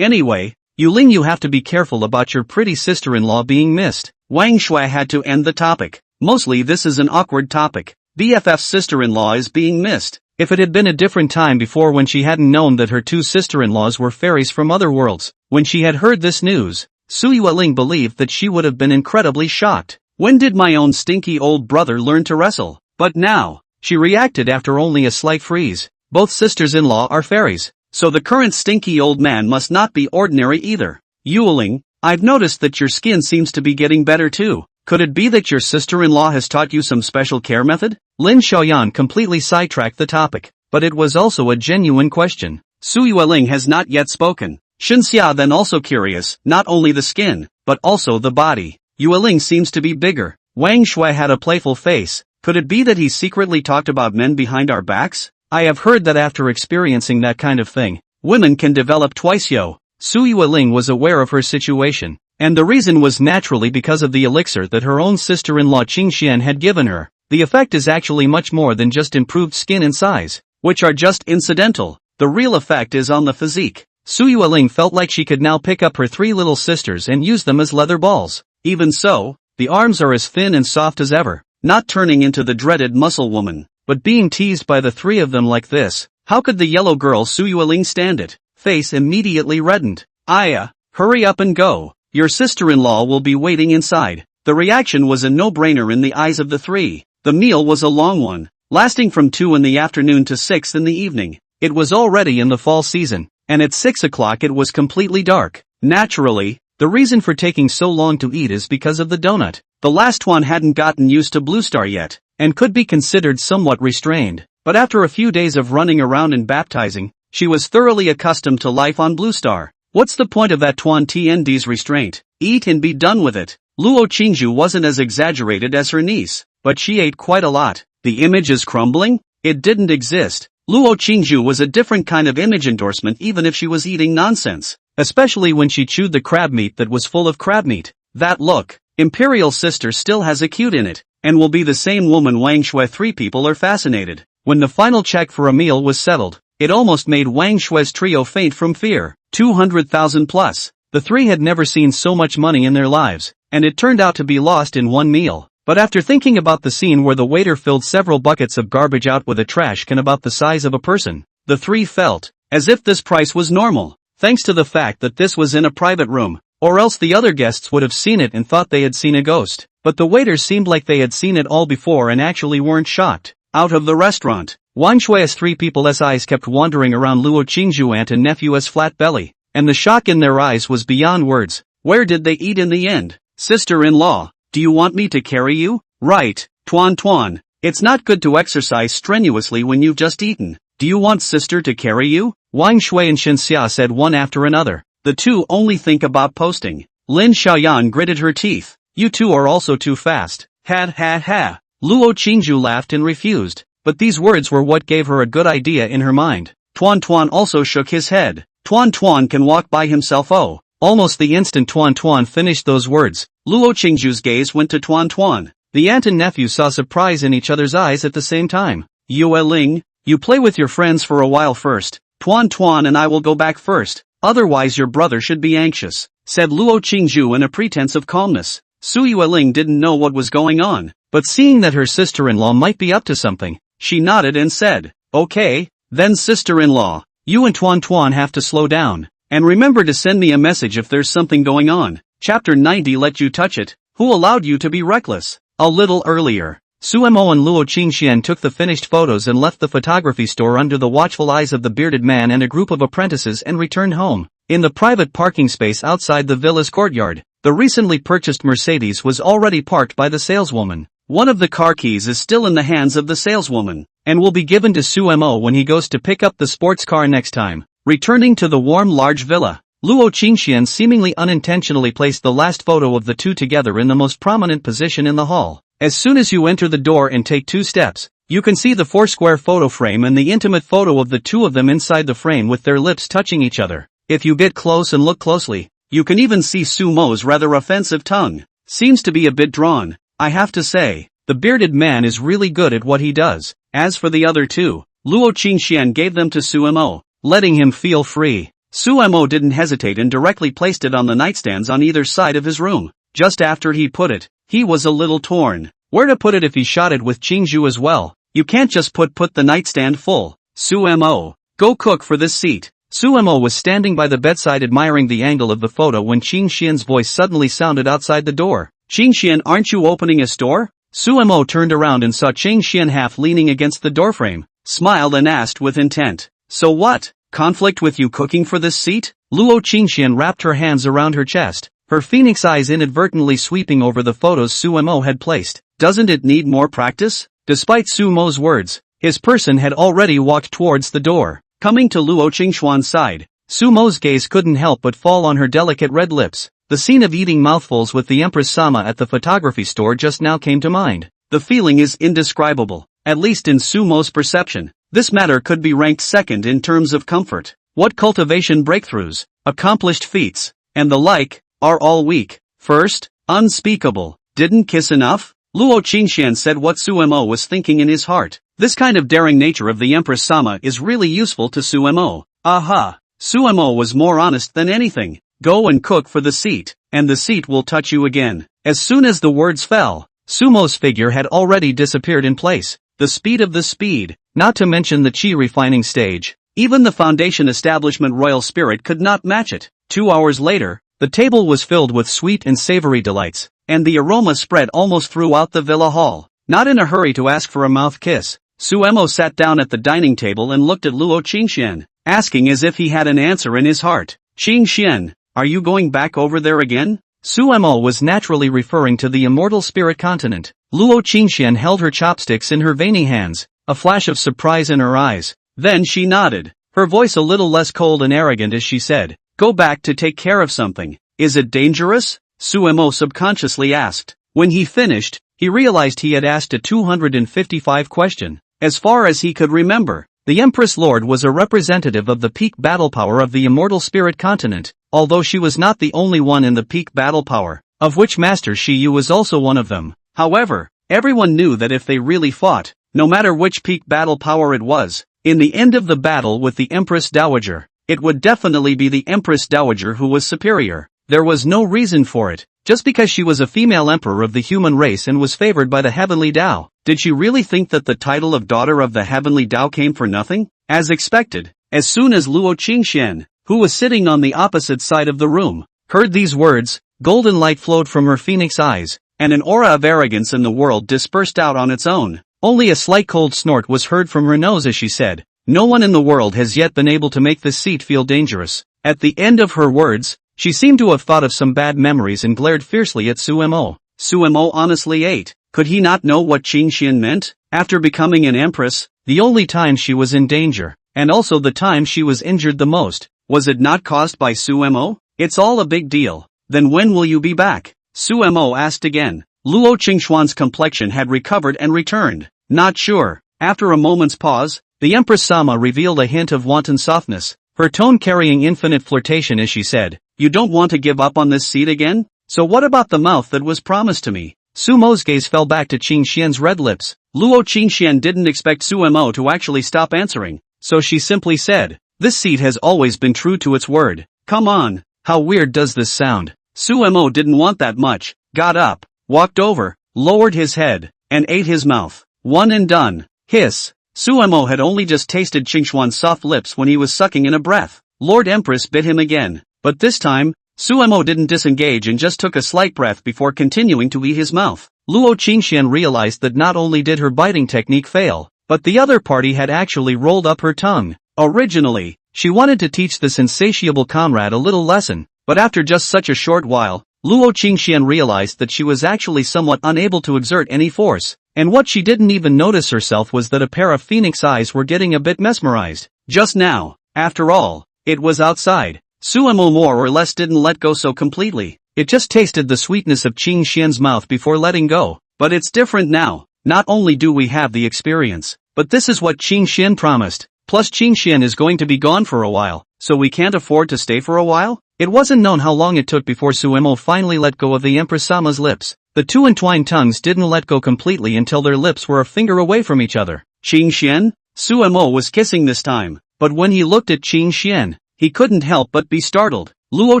anyway, Yueling, you have to be careful about your pretty sister-in-law being missed. Wang Shui had to end the topic. Mostly this is an awkward topic. BFF's sister-in-law is being missed. If it had been a different time before when she hadn't known that her two sister-in-laws were fairies from other worlds, when she had heard this news, Su Yueling believed that she would have been incredibly shocked. When did my own stinky old brother learn to wrestle? But now, she reacted after only a slight freeze. Both sisters-in-law are fairies, so the current stinky old man must not be ordinary either. Yueling, I've noticed that your skin seems to be getting better too. Could it be that your sister-in-law has taught you some special care method? Lin Xiaoyan completely sidetracked the topic, but it was also a genuine question. Su Yueling has not yet spoken. Xinxia then also curious, not only the skin, but also the body. Yueling seems to be bigger. Wang Shui had a playful face. Could it be that he secretly talked about men behind our backs? I have heard that after experiencing that kind of thing, women can develop twice yo. Su Yueling was aware of her situation, and the reason was naturally because of the elixir that her own sister-in-law Qingxian had given her. The effect is actually much more than just improved skin and size, which are just incidental. The real effect is on the physique. Su Yueling felt like she could now pick up her 3 little sisters and use them as leather balls. Even so, the arms are as thin and soft as ever, not turning into the dreaded muscle woman, but being teased by the 3 of them like this. How could the yellow girl Su Yueling stand it? Face immediately reddened. Aya, hurry up and go. Your sister-in-law will be waiting inside. The reaction was a no-brainer in the eyes of the 3. The meal was a long one, lasting from 2 in the afternoon to 6 in the evening. It was already in the fall season, and at 6 o'clock it was completely dark. Naturally, the reason for taking so long to eat is because of the donut. The last one hadn't gotten used to Blue Star yet, and could be considered somewhat restrained. But after a few days of running around and baptizing, she was thoroughly accustomed to life on Blue Star. What's the point of that Tuan Tian's restraint? Eat and be done with it. Luo Qingju wasn't as exaggerated as her niece, but she ate quite a lot. The image is crumbling? It didn't exist. Luo Qingju was a different kind of image endorsement even if she was eating nonsense, especially when she chewed the crab meat that was full of crab meat. That look, Imperial Sister still has a cute in it, and will be the same woman Wang Shui. 3 people are fascinated. When the final check for a meal was settled, it almost made Wang Shui's trio faint from fear. 200,000 plus. The 3 had never seen so much money in their lives, and it turned out to be lost in one meal. But after thinking about the scene where the waiter filled several buckets of garbage out with a trash can about the size of a person, the 3 felt as if this price was normal, thanks to the fact that this was in a private room, or else the other guests would have seen it and thought they had seen a ghost. But the waiters seemed like they had seen it all before and actually weren't shocked. Out of the restaurant, Wang Shui's 3 people's eyes kept wandering around Luo Qingju aunt and nephew's flat belly, and the shock in their eyes was beyond words. Where did they eat in the end? Sister-in-law, do you want me to carry you? Right, Tuan. It's not good to exercise strenuously when you've just eaten. Do you want sister to carry you? Wang Shui and Xinxia said one after another. The 2 only think about posting. Lin Xiaoyan gritted her teeth. You 2 are also too fast. Ha. Luo Qingju laughed and refused, but these words were what gave her a good idea in her mind. Tuan also shook his head. Tuan can walk by himself. Oh. Almost the instant Tuan finished those words, Luo Qingju's gaze went to Tuan. The aunt and nephew saw surprise in each other's eyes at the same time. Yueling, you play with your friends for a while first. Tuan and I will go back first, otherwise your brother should be anxious, said Luo Qingju in a pretense of calmness. Su Yueling didn't know what was going on, but seeing that her sister-in-law might be up to something, she nodded and said, okay, then sister-in-law, you and Tuan have to slow down, and remember to send me a message if there's something going on. Chapter 90 Let you touch it. Who allowed you to be reckless? A little earlier, Suemo and Luo Qingxian took the finished photos and left the photography store under the watchful eyes of the bearded man and a group of apprentices and returned home. In the private parking space outside the villa's courtyard, the recently purchased Mercedes was already parked by the saleswoman. One of the car keys is still in the hands of the saleswoman, and will be given to Suemo when he goes to pick up the sports car next time. Returning to the warm large villa, Luo Qingxian seemingly unintentionally placed the last photo of the 2 together in the most prominent position in the hall. As soon as you enter the door and take 2 steps, you can see the 4-square photo frame and the intimate photo of the 2 of them inside the frame with their lips touching each other. If you get close and look closely, you can even see Sumo's rather offensive tongue. Seems to be a bit drawn. I have to say, the bearded man is really good at what he does. As for the other 2, Luo Qingxian gave them to Suemo, letting him feel free. Suemo didn't hesitate and directly placed it on the nightstands on either side of his room. Just after he put it, he was a little torn. Where to put it if he shot it with Qingju as well? You can't just put the nightstand full. Suemo, go cook for this seat. Suemo was standing by the bedside admiring the angle of the photo when Qingxian's voice suddenly sounded outside the door. Qingxian, aren't you opening a store? Suemo turned around and saw Qingxian half leaning against the doorframe, smiled and asked with intent. So what? Conflict with you cooking for this seat? Luo Qingxian wrapped her hands around her chest. her phoenix eyes inadvertently sweeping over the photos Sumo had placed. Doesn't it need more practice? Despite Sumo's words, his person had already walked towards the door. Coming to Luo Qingxuan's side, Sumo's gaze couldn't help but fall on her delicate red lips. The scene of eating mouthfuls with the Empress Sama at the photography store just now came to mind. The feeling is indescribable, at least in Sumo's perception. This matter could be ranked second in terms of comfort. What cultivation breakthroughs, accomplished feats, and the like, are all weak. First, unspeakable. Didn't kiss enough? Luo Qingxian said what Sumo was thinking in his heart. This kind of daring nature of the Empress Sama is really useful to Sumo. Aha! Sumo was more honest than anything. Go and cook for the seat, and the seat will touch you again. As soon as the words fell, Sumo's figure had already disappeared in place. The speed of the speed, not to mention the chi refining stage. Even the foundation establishment royal spirit could not match it. 2 hours later, the table was filled with sweet and savory delights, and the aroma spread almost throughout the villa hall. Not in a hurry to ask for a mouth kiss, Sumo sat down at the dining table and looked at Luo Qingxian, asking as if he had an answer in his heart. Qingxian, are you going back over there again? Sumo was naturally referring to the immortal spirit continent. Luo Qingxian held her chopsticks in her veiny hands, a flash of surprise in her eyes. Then she nodded, her voice a little less cold and arrogant as she said, go back to take care of something. Is it dangerous? Sumo subconsciously asked. When he finished, he realized he had asked a 255 question. As far as he could remember, the Empress Lord was a representative of the peak battle power of the immortal spirit continent, although she was not the only one in the peak battle power, of which Master Shiyu was also one of them. However, everyone knew that if they really fought, no matter which peak battle power it was, in the end of the battle with the Empress Dowager, it would definitely be the Empress Dowager who was superior. There was no reason for it, just because she was a female emperor of the human race and was favored by the heavenly Tao. Did she really think that the title of daughter of the heavenly Tao came for nothing? As expected, as soon as Luo Qingxian, who was sitting on the opposite side of the room, heard these words, golden light flowed from her phoenix eyes, and an aura of arrogance in the world dispersed out on its own. Only a slight cold snort was heard from her nose as she said, no one in the world has yet been able to make this seat feel dangerous. At the end of her words, she seemed to have thought of some bad memories and glared fiercely at Sumo. Sumo honestly ate. Could he not know what Qingxian meant? After becoming an empress, the only time she was in danger, and also the time she was injured the most, was it not caused by Sumo? It's all a big deal. Then when will you be back? Sumo asked again. Luo Qingxuan's complexion had recovered and returned. Not sure. After a moment's pause, the Empress Sama revealed a hint of wanton softness, her tone carrying infinite flirtation as she said, you don't want to give up on this seat again? So what about the mouth that was promised to me? Sumo's gaze fell back to Qingxian's red lips. Luo Qingxian didn't expect Sumo to actually stop answering, so she simply said, this seat has always been true to its word. Come on, how weird does this sound? Sumo didn't want that much, got up, walked over, lowered his head, and ate his mouth. One and done. Hiss. Sumo had only just tasted Qingxuan's soft lips when he was sucking in a breath. Lord Empress bit him again, but this time, Sumo didn't disengage and just took a slight breath before continuing to eat his mouth. Luo Qingxian realized that not only did her biting technique fail, but the other party had actually rolled up her tongue. Originally, she wanted to teach this insatiable comrade a little lesson, but after just such a short while, Luo Qingxian realized that she was actually somewhat unable to exert any force, and what she didn't even notice herself was that a pair of phoenix eyes were getting a bit mesmerized. Just now, after all, it was outside. Sumo more or less didn't let go so completely. It just tasted the sweetness of Qingxian's mouth before letting go. But it's different now. Not only do we have the experience, but this is what Qingxian promised. Plus Qingxian is going to be gone for a while, so we can't afford to stay for a while? It wasn't known how long it took before Sumo finally let go of the Empress Sama's lips. The two entwined tongues didn't let go completely until their lips were a finger away from each other. Qingxian? Sumo was kissing this time, but when he looked at Qingxian, he couldn't help but be startled. Luo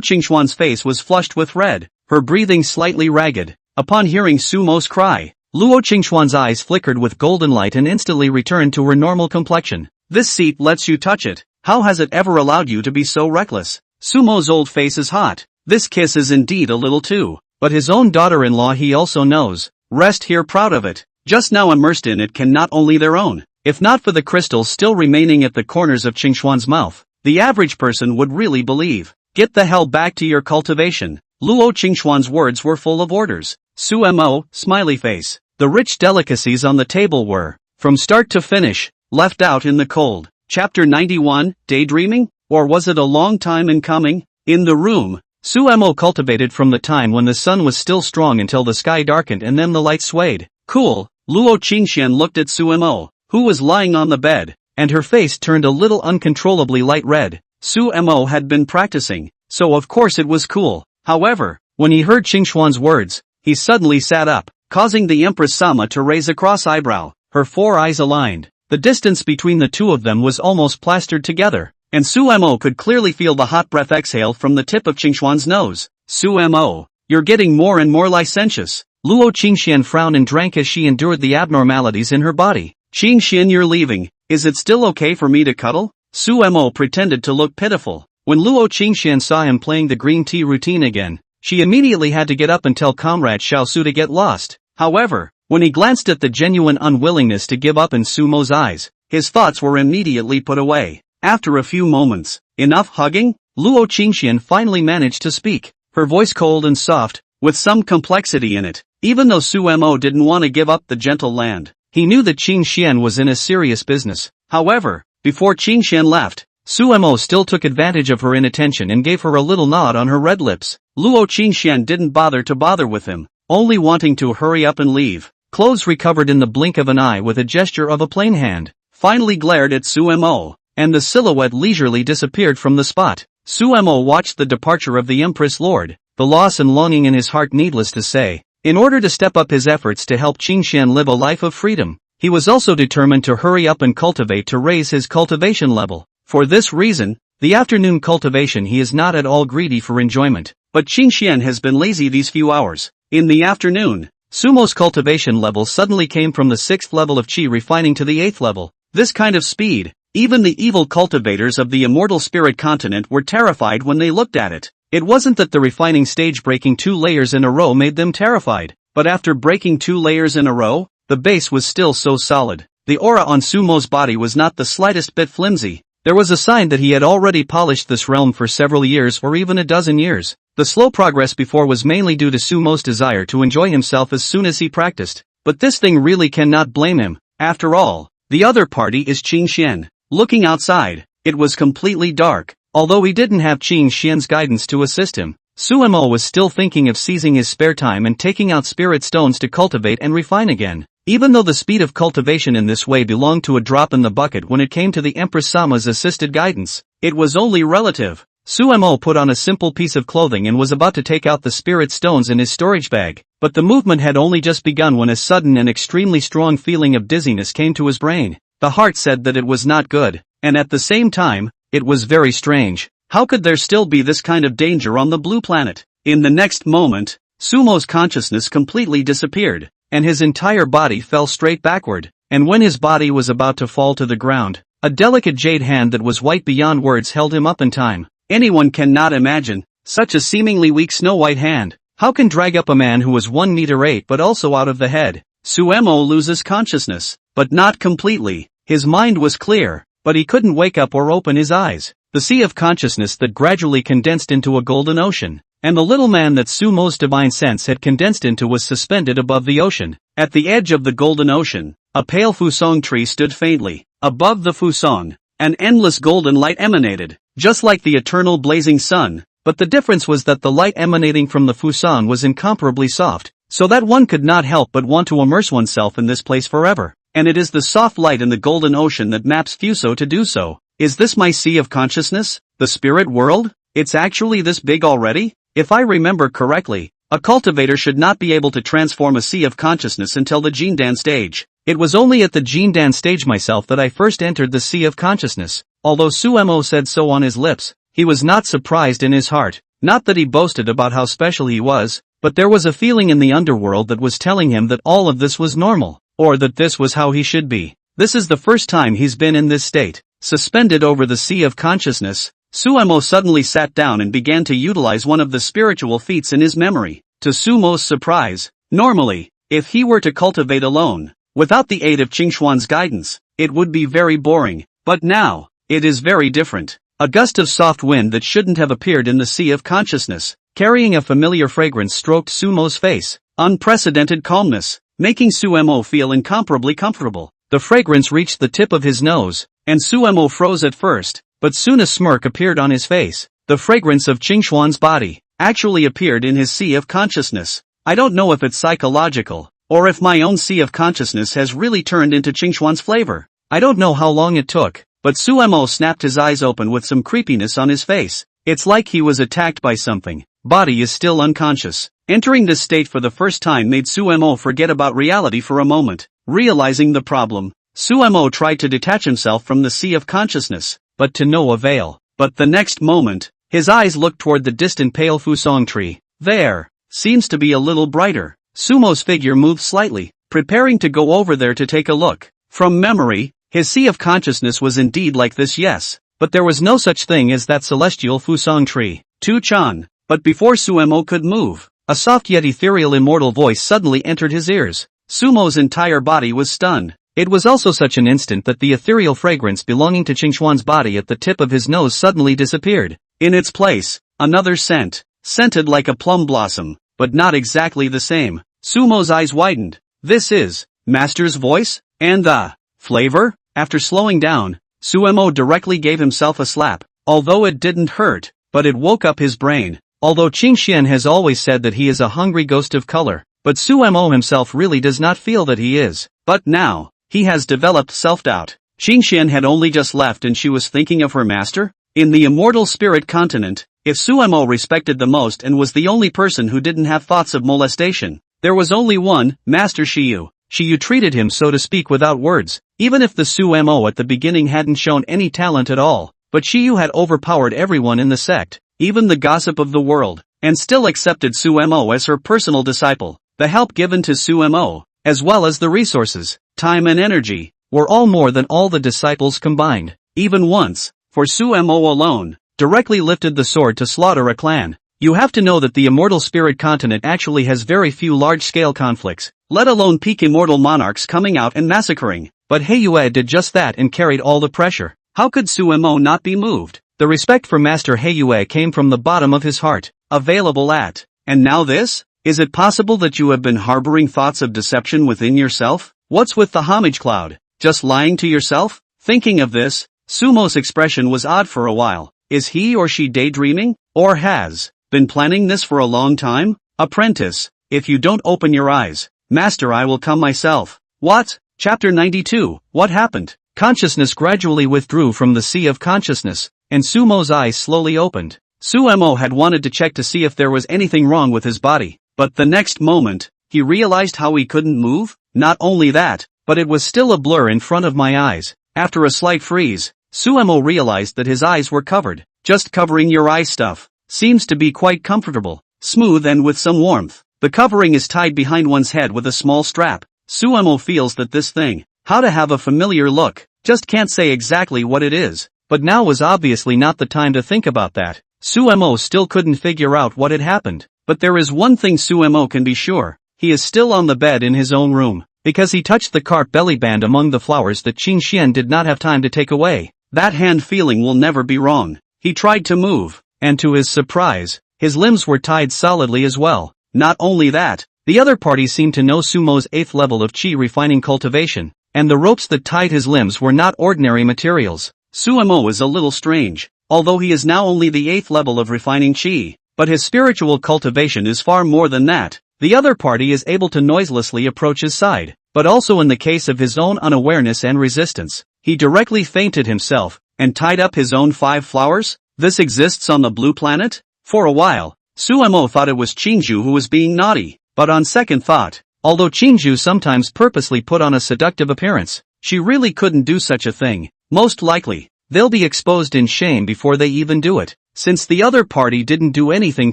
Qingxuan's face was flushed with red, her breathing slightly ragged. Upon hearing Sumo's cry, Luo Qingxuan's eyes flickered with golden light and instantly returned to her normal complexion. This seat lets you touch it. How has it ever allowed you to be so reckless? Sumo's old face is hot. This kiss is indeed a little too. But his own daughter-in-law he also knows. Rest here proud of it. Just now immersed in it can not only their own. If not for the crystals still remaining at the corners of Qingxuan's mouth, the average person would really believe. Get the hell back to your cultivation. Luo Qingxuan's words were full of orders. Sumo, smiley face. The rich delicacies on the table were, from start to finish, left out in the cold. Chapter 91, Daydreaming? Or was it a long time in coming? In the room, Sumo cultivated from the time when the sun was still strong until the sky darkened and then the light swayed. Cool. Luo Qingxian looked at Sumo, who was lying on the bed, and her face turned a little uncontrollably light red. Sumo had been practicing, so of course it was cool. However, when he heard Qingxuan's words, he suddenly sat up, causing the Empress Sama to raise a cross eyebrow. Her four eyes aligned. The distance between the two of them was almost plastered together, and Sumo could clearly feel the hot breath exhale from the tip of Qingxuan's nose. Sumo, you're getting more and more licentious. Luo Qingxian frowned and drank as she endured the abnormalities in her body. Qingxian, you're leaving. Is it still okay for me to cuddle? Sumo pretended to look pitiful. When Luo Qingxian saw him playing the green tea routine again, she immediately had to get up and tell Comrade Xiaosu to get lost. However, when he glanced at the genuine unwillingness to give up in Sumo's eyes, his thoughts were immediately put away. After a few moments, enough hugging? Luo Qingxian finally managed to speak, her voice cold and soft, with some complexity in it. Even though Sumo didn't want to give up the gentle land, he knew that Qingxian was in a serious business. However, before Qingxian left, Sumo still took advantage of her inattention and gave her a little nod on her red lips. Luo Qingxian didn't bother with him, only wanting to hurry up and leave. Clothes recovered in the blink of an eye with a gesture of a plain hand, finally glared at Sumo, and the silhouette leisurely disappeared from the spot. Sumo watched the departure of the Empress Lord, the loss and longing in his heart needless to say. In order to step up his efforts to help Qingxian live a life of freedom, he was also determined to hurry up and cultivate to raise his cultivation level. For this reason, the afternoon cultivation he is not at all greedy for enjoyment, but Qingxian has been lazy these few hours. In the afternoon, Sumo's cultivation level suddenly came from the 6th level of Qi refining to the 8th level. This kind of speed, even the evil cultivators of the immortal spirit continent were terrified when they looked at it. It wasn't that the refining stage breaking 2 layers in a row made them terrified, but after breaking 2 layers in a row, the base was still so solid. The aura on Sumo's body was not the slightest bit flimsy. There was a sign that he had already polished this realm for several years or even a dozen years. The slow progress before was mainly due to Sumo's desire to enjoy himself as soon as he practiced. But this thing really cannot blame him. After all, the other party is Qingxian. Looking outside, it was completely dark. Although he didn't have Qingxian's guidance to assist him, Sumo was still thinking of seizing his spare time and taking out spirit stones to cultivate and refine again. Even though the speed of cultivation in this way belonged to a drop in the bucket when it came to the Empress Sama's assisted guidance, it was only relative. Sumo put on a simple piece of clothing and was about to take out the spirit stones in his storage bag, but the movement had only just begun when a sudden and extremely strong feeling of dizziness came to his brain. The heart said that it was not good, and at the same time, it was very strange. How could there still be this kind of danger on the blue planet? In the next moment, Sumo's consciousness completely disappeared, and his entire body fell straight backward, and when his body was about to fall to the ground, a delicate jade hand that was white beyond words held him up in time. Anyone cannot imagine such a seemingly weak snow-white hand. How can drag up a man who was 1 meter 8 but also out of the head? Sumo loses consciousness, but not completely. His mind was clear, but he couldn't wake up or open his eyes. The sea of consciousness that gradually condensed into a golden ocean, and the little man that Sumo's divine sense had condensed into was suspended above the ocean. At the edge of the golden ocean, a pale fusong tree stood faintly. Above the fusong, an endless golden light emanated, just like the eternal blazing sun, but the difference was that the light emanating from the fusong was incomparably soft, so that one could not help but want to immerse oneself in this place forever. And it is the soft light in the golden ocean that maps Fuso to do so. Is this my sea of consciousness? The spirit world? It's actually this big already? If I remember correctly, a cultivator should not be able to transform a sea of consciousness until the Jindan stage. It was only at the Jindan stage myself that I first entered the sea of consciousness. Although Sumo said so on his lips, he was not surprised in his heart. Not that he boasted about how special he was, but there was a feeling in the underworld that was telling him that all of this was normal, or that this was how he should be. This is the first time he's been in this state. Suspended over the sea of consciousness, Sumo suddenly sat down and began to utilize one of the spiritual feats in his memory. To Sumo's surprise, normally, if he were to cultivate alone, without the aid of Qingxuan's guidance, it would be very boring. But now, it is very different. A gust of soft wind that shouldn't have appeared in the sea of consciousness, carrying a familiar fragrance stroked Sumo's face. Unprecedented calmness, making Sumo feel incomparably comfortable. The fragrance reached the tip of his nose, and Sumo froze at first, but soon a smirk appeared on his face. The fragrance of Qingxuan's body actually appeared in his sea of consciousness. I don't know if it's psychological, or if my own sea of consciousness has really turned into Qingxuan's flavor. I don't know how long it took, but Sumo snapped his eyes open with some creepiness on his face. It's like he was attacked by something. Body is still unconscious. Entering this state for the first time made Sumo forget about reality for a moment. Realizing the problem, Sumo tried to detach himself from the sea of consciousness, but to no avail. But the next moment, his eyes looked toward the distant pale fusong tree. There seems to be a little brighter. Sumo's figure moved slightly, preparing to go over there to take a look. From memory, his sea of consciousness was indeed like this, yes, but there was no such thing as that celestial fusong tree. Tu-chan. But before Sumo could move, a soft yet ethereal immortal voice suddenly entered his ears. Sumo's entire body was stunned. It was also such an instant that the ethereal fragrance belonging to Qingxuan's body at the tip of his nose suddenly disappeared. In its place, another scent, scented like a plum blossom, but not exactly the same. Sumo's eyes widened. This is Master's voice? And the flavor? After slowing down, Sumo directly gave himself a slap. Although it didn't hurt, but it woke up his brain. Although Qingxian has always said that he is a hungry ghost of color, but Sumo himself really does not feel that he is. But now, he has developed self-doubt. Qingxian had only just left and she was thinking of her master? In the immortal spirit continent, if Sumo respected the most and was the only person who didn't have thoughts of molestation, there was only one, Master Shiyu. Shiyu treated him so to speak without words, even if the Sumo at the beginning hadn't shown any talent at all, but Shiyu had overpowered everyone in the sect, even the gossip of the world, and still accepted Sumo as her personal disciple. The help given to Sumo, as well as the resources, time and energy, were all more than all the disciples combined. Even once, for Sumo alone, directly lifted the sword to slaughter a clan. You have to know that the immortal spirit continent actually has very few large-scale conflicts, let alone peak immortal monarchs coming out and massacring. But Heiyue did just that and carried all the pressure. How could Sumo not be moved? The respect for Master Heiyue came from the bottom of his heart. Available at. And now this? Is it possible that you have been harboring thoughts of deception within yourself? What's with the homage cloud? Just lying to yourself? Thinking of this, Sumo's expression was odd for a while. Is he or she daydreaming? Or has been planning this for a long time? Apprentice, if you don't open your eyes, Master, I will come myself. What? Chapter 92. What happened? Consciousness gradually withdrew from the sea of consciousness, and Sumo's eyes slowly opened. Sumo had wanted to check to see if there was anything wrong with his body, but the next moment, he realized how he couldn't move. Not only that, but it was still a blur in front of my eyes. After a slight freeze, Sumo realized that his eyes were covered. Just covering your eye stuff seems to be quite comfortable, smooth and with some warmth. The covering is tied behind one's head with a small strap. Sumo feels that this thing, how to have a familiar look, just can't say exactly what it is. But now was obviously not the time to think about that. Sumo still couldn't figure out what had happened. But there is one thing Sumo can be sure. He is still on the bed in his own room, because he touched the carp belly band among the flowers that Qingxian did not have time to take away. That hand feeling will never be wrong. He tried to move, and to his surprise, his limbs were tied solidly as well. Not only that, the other party seemed to know Sumo's 8th level of chi refining cultivation, and the ropes that tied his limbs were not ordinary materials. Sumo is a little strange, although he is now only the 8th level of refining chi, but his spiritual cultivation is far more than that. The other party is able to noiselessly approach his side, but also in the case of his own unawareness and resistance, he directly fainted himself, and tied up his own 5 flowers? This exists on the blue planet? For a while, Sumo thought it was Qingju who was being naughty, but on second thought, although Qingju sometimes purposely put on a seductive appearance, she really couldn't do such a thing. Most likely, they'll be exposed in shame before they even do it. Since the other party didn't do anything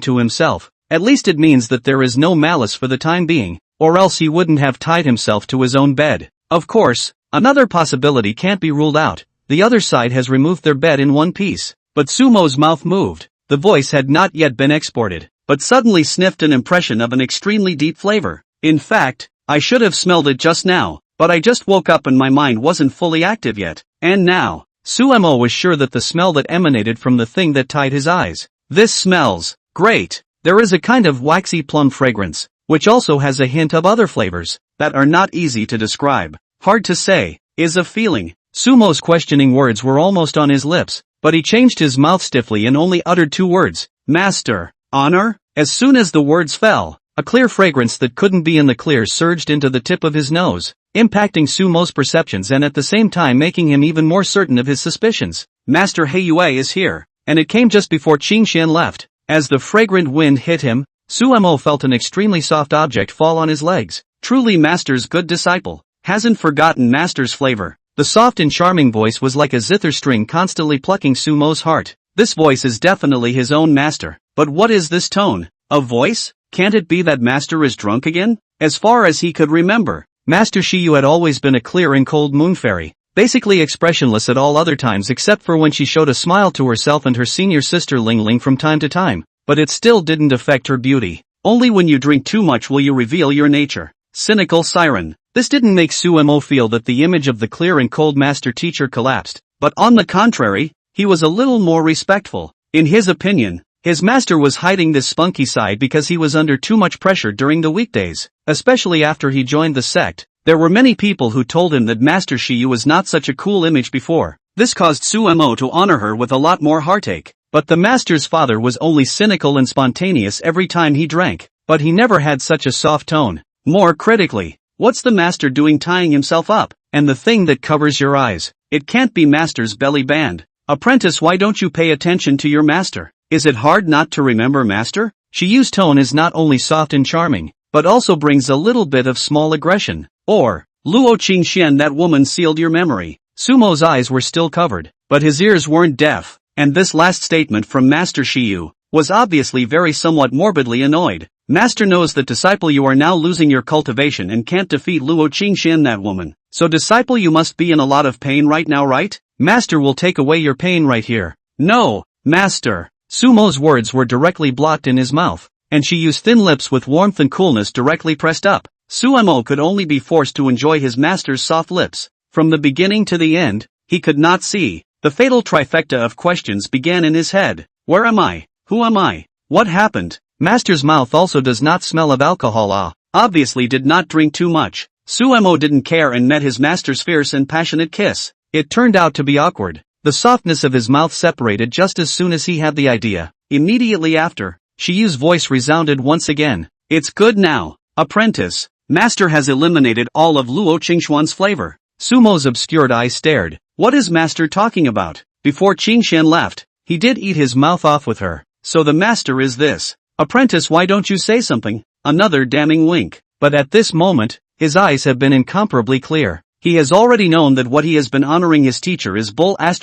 to himself, at least it means that there is no malice for the time being, or else he wouldn't have tied himself to his own bed. Of course, another possibility can't be ruled out. The other side has removed their bed in one piece. But Sumo's mouth moved. The voice had not yet been exported, but suddenly sniffed an impression of an extremely deep flavor. In fact, I should have smelled it just now, but I just woke up and my mind wasn't fully active yet. And now, Sumo was sure that the smell that emanated from the thing that tied his eyes. This smells great. There is a kind of waxy plum fragrance, which also has a hint of other flavors, that are not easy to describe. Hard to say, is a feeling. Sumo's questioning words were almost on his lips, but he changed his mouth stiffly and only uttered two words, Master, honor? As soon as the words fell, a clear fragrance that couldn't be in the clear surged into the tip of his nose, impacting Sumo's perceptions and at the same time making him even more certain of his suspicions. Master Heiyue is here, and it came just before Qingxian left. As the fragrant wind hit him, Sumo felt an extremely soft object fall on his legs. Truly Master's good disciple. Hasn't forgotten Master's flavor. The soft and charming voice was like a zither string constantly plucking Sumo's heart. This voice is definitely his own master. But what is this tone? A voice? Can't it be that Master is drunk again? As far as he could remember, Master Shiyu had always been a clear and cold moon fairy, basically expressionless at all other times except for when she showed a smile to herself and her senior sister Ling Ling from time to time. But it still didn't affect her beauty. Only when you drink too much will you reveal your nature. Cynical siren. This didn't make Sumo feel that the image of the clear and cold master teacher collapsed, but on the contrary, he was a little more respectful. In his opinion, his master was hiding this spunky side because he was under too much pressure during the weekdays, especially after he joined the sect. There were many people who told him that Master Shiyu was not such a cool image before. This caused Sumo to honor her with a lot more heartache. But the master's father was only cynical and spontaneous every time he drank, but he never had such a soft tone. More critically, what's the master doing tying himself up? And the thing that covers your eyes? It can't be Master's belly band. Apprentice, why don't you pay attention to your master? Is it hard not to remember Master? Shiyu's tone is not only soft and charming, but also brings a little bit of small aggression. Or, Luo Qingxian, that woman sealed your memory. Sumo's eyes were still covered, but his ears weren't deaf, and this last statement from Master Shiyu was obviously very somewhat morbidly annoyed. Master knows that disciple you are now losing your cultivation and can't defeat Luo Qingxian, that woman. So disciple, you must be in a lot of pain right now, right? Master will take away your pain right here. No, Master. Sumo's words were directly blocked in his mouth, and Shiyu's thin lips with warmth and coolness directly pressed up. Sumo could only be forced to enjoy his master's soft lips. From the beginning to the end, he could not see. The fatal trifecta of questions began in his head. Where am I? Who am I? What happened? Master's mouth also does not smell of alcohol. Obviously did not drink too much. Sumo didn't care and met his master's fierce and passionate kiss. It turned out to be awkward. The softness of his mouth separated just as soon as he had the idea. Immediately after, Shiyu's voice resounded once again. It's good now, apprentice. Master has eliminated all of Luo Qingxian's flavor. Sumo's obscured eyes stared. What is Master talking about? Before Qingxian left, he did eat his mouth off with her. So the master is this. Apprentice, why don't you say something? Another damning wink. But at this moment, his eyes have been incomparably clear. He has already known that what he has been honoring his teacher is bull ********.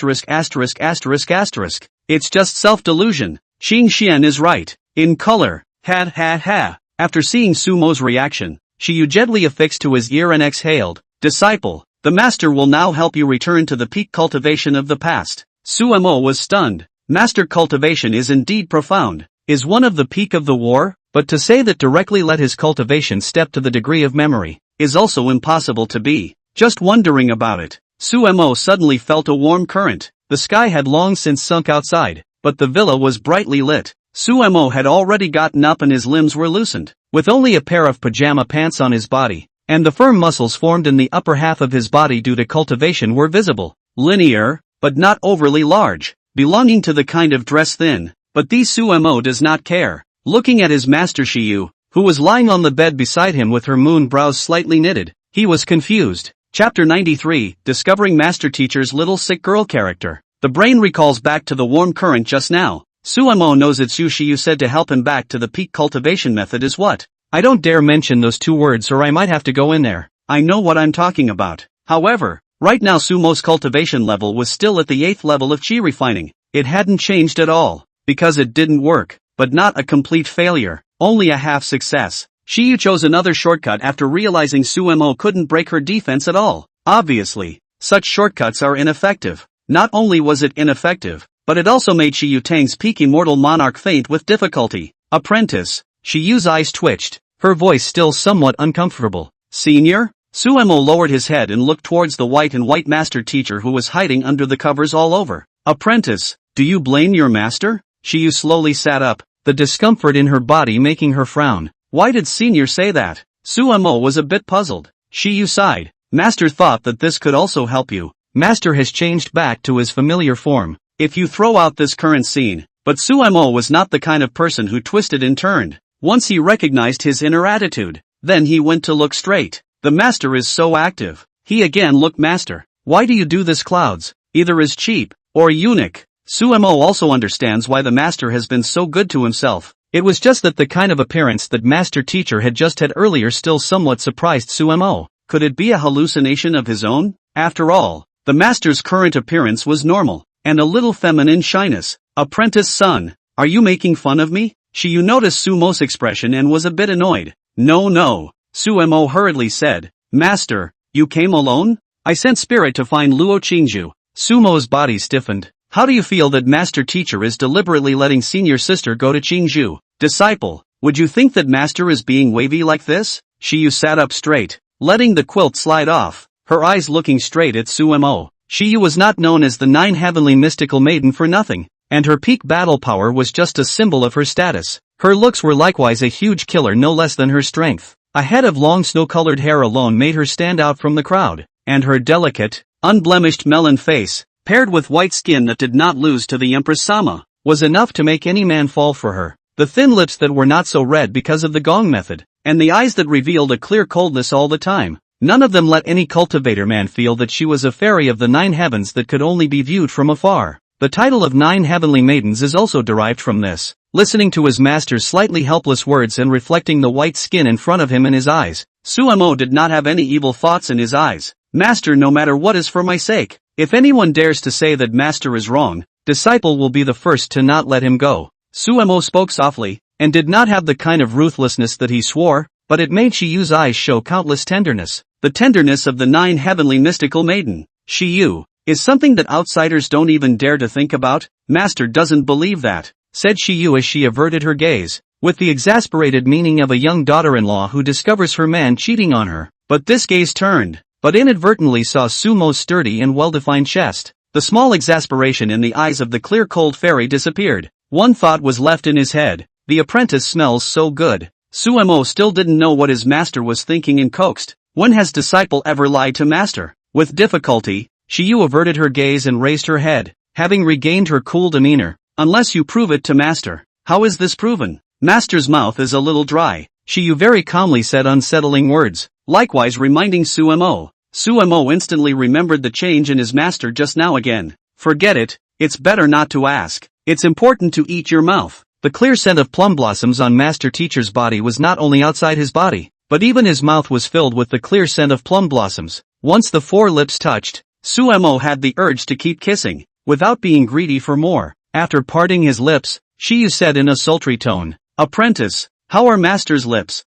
It's just self-delusion. Qingxian is right. In color. Ha. After seeing Sumo's reaction, Shiyu gently affixed to his ear and exhaled. Disciple, the master will now help you return to the peak cultivation of the past. Sumo was stunned. Master cultivation is indeed profound. Is one of the peak of the war? But to say that directly let his cultivation step to the degree of memory is also impossible to be. Just wondering about it, Sumo suddenly felt a warm current. The sky had long since sunk outside, but the villa was brightly lit. Sumo had already gotten up and his limbs were loosened, with only a pair of pajama pants on his body, and the firm muscles formed in the upper half of his body due to cultivation were visible. Linear, but not overly large, belonging to the kind of dress thin. But these Sumo does not care. Looking at his master Shiyu, who was lying on the bed beside him with her moon brows slightly knitted, he was confused. Chapter 93, Discovering Master Teacher's Little Sick Girl Character. The brain recalls back to the warm current just now. Sumo knows it's Shiyu said to help him back to the peak cultivation method is what? I don't dare mention those two words or I might have to go in there. I know what I'm talking about. However, right now Sumo's cultivation level was still at the 8th level of chi refining. It hadn't changed at all. Because it didn't work, but not a complete failure, only a half success. Shiyu chose another shortcut after realizing Sumo couldn't break her defense at all. Obviously, such shortcuts are ineffective. Not only was it ineffective, but it also made Shiyu Tang's peak immortal monarch faint with difficulty. Apprentice. Shiyu's eyes twitched, her voice still somewhat uncomfortable. Senior? Sumo lowered his head and looked towards the white master teacher who was hiding under the covers all over. Apprentice, do you blame your master? Shiyu slowly sat up, the discomfort in her body making her frown. Why did senior say that? Suemo was a bit puzzled. Shiyu sighed. Master thought that this could also help you. Master has changed back to his familiar form. If you throw out this current scene. But Suemo was not the kind of person who twisted and turned. Once he recognized his inner attitude, then he went to look straight. The master is so active. He again looked master. Why do you do this clouds? Either is cheap, or eunuch. Suemo also understands why the master has been so good to himself. It was just that the kind of appearance that master teacher had just had earlier still somewhat surprised Suemo. Could it be a hallucination of his own? After all, the master's current appearance was normal, and a little feminine shyness. Apprentice son, are you making fun of me? Shiyu noticed Sumo's expression and was a bit annoyed. No, Suemo hurriedly said. Master, you came alone? I sent spirit to find Luo Qingju. Sumo's body stiffened. How do you feel that master teacher is deliberately letting senior sister go to Qingju? Disciple, would you think that master is being wavy like this? Shiyu sat up straight, letting the quilt slide off, her eyes looking straight at Suemo. Shiyu was not known as the 9 heavenly mystical maiden for nothing, and her peak battle power was just a symbol of her status. Her looks were likewise a huge killer no less than her strength. A head of long snow-colored hair alone made her stand out from the crowd, and her delicate, unblemished melon face, paired with white skin that did not lose to the Empress Sama, was enough to make any man fall for her. The thin lips that were not so red because of the gong method, and the eyes that revealed a clear coldness all the time. None of them let any cultivator man feel that she was a fairy of the 9 heavens that could only be viewed from afar. The title of 9 heavenly maidens is also derived from this. Listening to his master's slightly helpless words and reflecting the white skin in front of him in his eyes, Suemo did not have any evil thoughts in his eyes. Master, no matter what is for my sake. If anyone dares to say that master is wrong, disciple will be the first to not let him go. Suemo spoke softly, and did not have the kind of ruthlessness that he swore, but it made Shiyu's eyes show countless tenderness. The tenderness of the 9 heavenly mystical maiden. Shiyu, is something that outsiders don't even dare to think about. Master doesn't believe that, said Shiyu as she averted her gaze, with the exasperated meaning of a young daughter-in-law who discovers her man cheating on her. But this gaze turned, but inadvertently saw Sumo's sturdy and well-defined chest. The small exasperation in the eyes of the clear cold fairy disappeared. One thought was left in his head. The apprentice smells so good. Suemo still didn't know what his master was thinking and coaxed. When has disciple ever lied to master? With difficulty, Shiyu averted her gaze and raised her head, having regained her cool demeanor. Unless you prove it to master. How is this proven? Master's mouth is a little dry. Shiyu very calmly said unsettling words, likewise reminding Suemo. Suemo instantly remembered the change in his master just now again. Forget it, it's better not to ask. It's important to eat your mouth. The clear scent of plum blossoms on master teacher's body was not only outside his body, but even his mouth was filled with the clear scent of plum blossoms. Once the 4 lips touched, Suemo had the urge to keep kissing, without being greedy for more. After parting his lips, Shiyu said in a sultry tone, Apprentice, how are master's lips?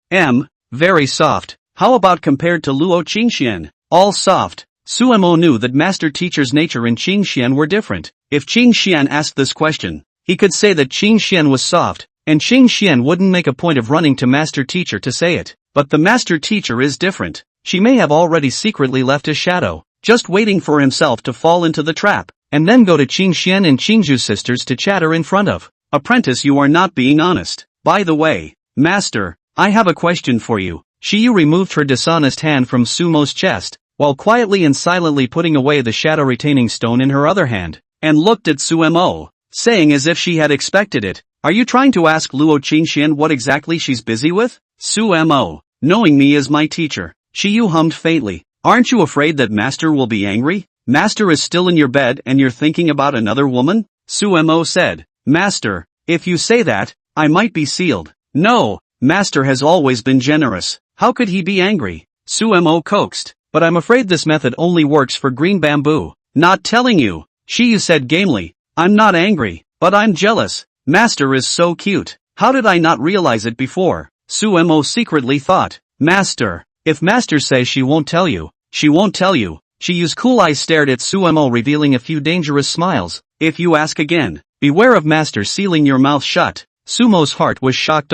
Very soft. How about compared to Luo Qingxian? All soft. Suemo knew that master teacher's nature and Qingxian were different. If Qingxian asked this question, he could say that Qingxian was soft, and Qingxian wouldn't make a point of running to master teacher to say it. But the master teacher is different. She may have already secretly left a shadow, just waiting for himself to fall into the trap, and then go to Qingxian and Qingju's sisters to chatter in front of. Apprentice, you are not being honest. By the way, master, I have a question for you. Shiyu removed her dishonest hand from Sumo's chest, while quietly and silently putting away the shadow-retaining stone in her other hand, and looked at Suemo, saying as if she had expected it, are you trying to ask Luo Qingxian what exactly she's busy with? Suemo, knowing me as my teacher. Shiyu hummed faintly. Aren't you afraid that master will be angry? Master is still in your bed and you're thinking about another woman? Suemo said. Master, if you say that, I might be sealed. No, master has always been generous. How could he be angry? Suemo coaxed. But I'm afraid this method only works for green bamboo. Not telling you. Shiyu said gamely. I'm not angry, but I'm jealous. Master is so cute. How did I not realize it before? Suemo secretly thought. Master, if master says she won't tell you, she won't tell you. Shiyu's cool eyes stared at Suemo, revealing a few dangerous smiles. If you ask again, beware of master sealing your mouth shut. Sumo's heart was shocked.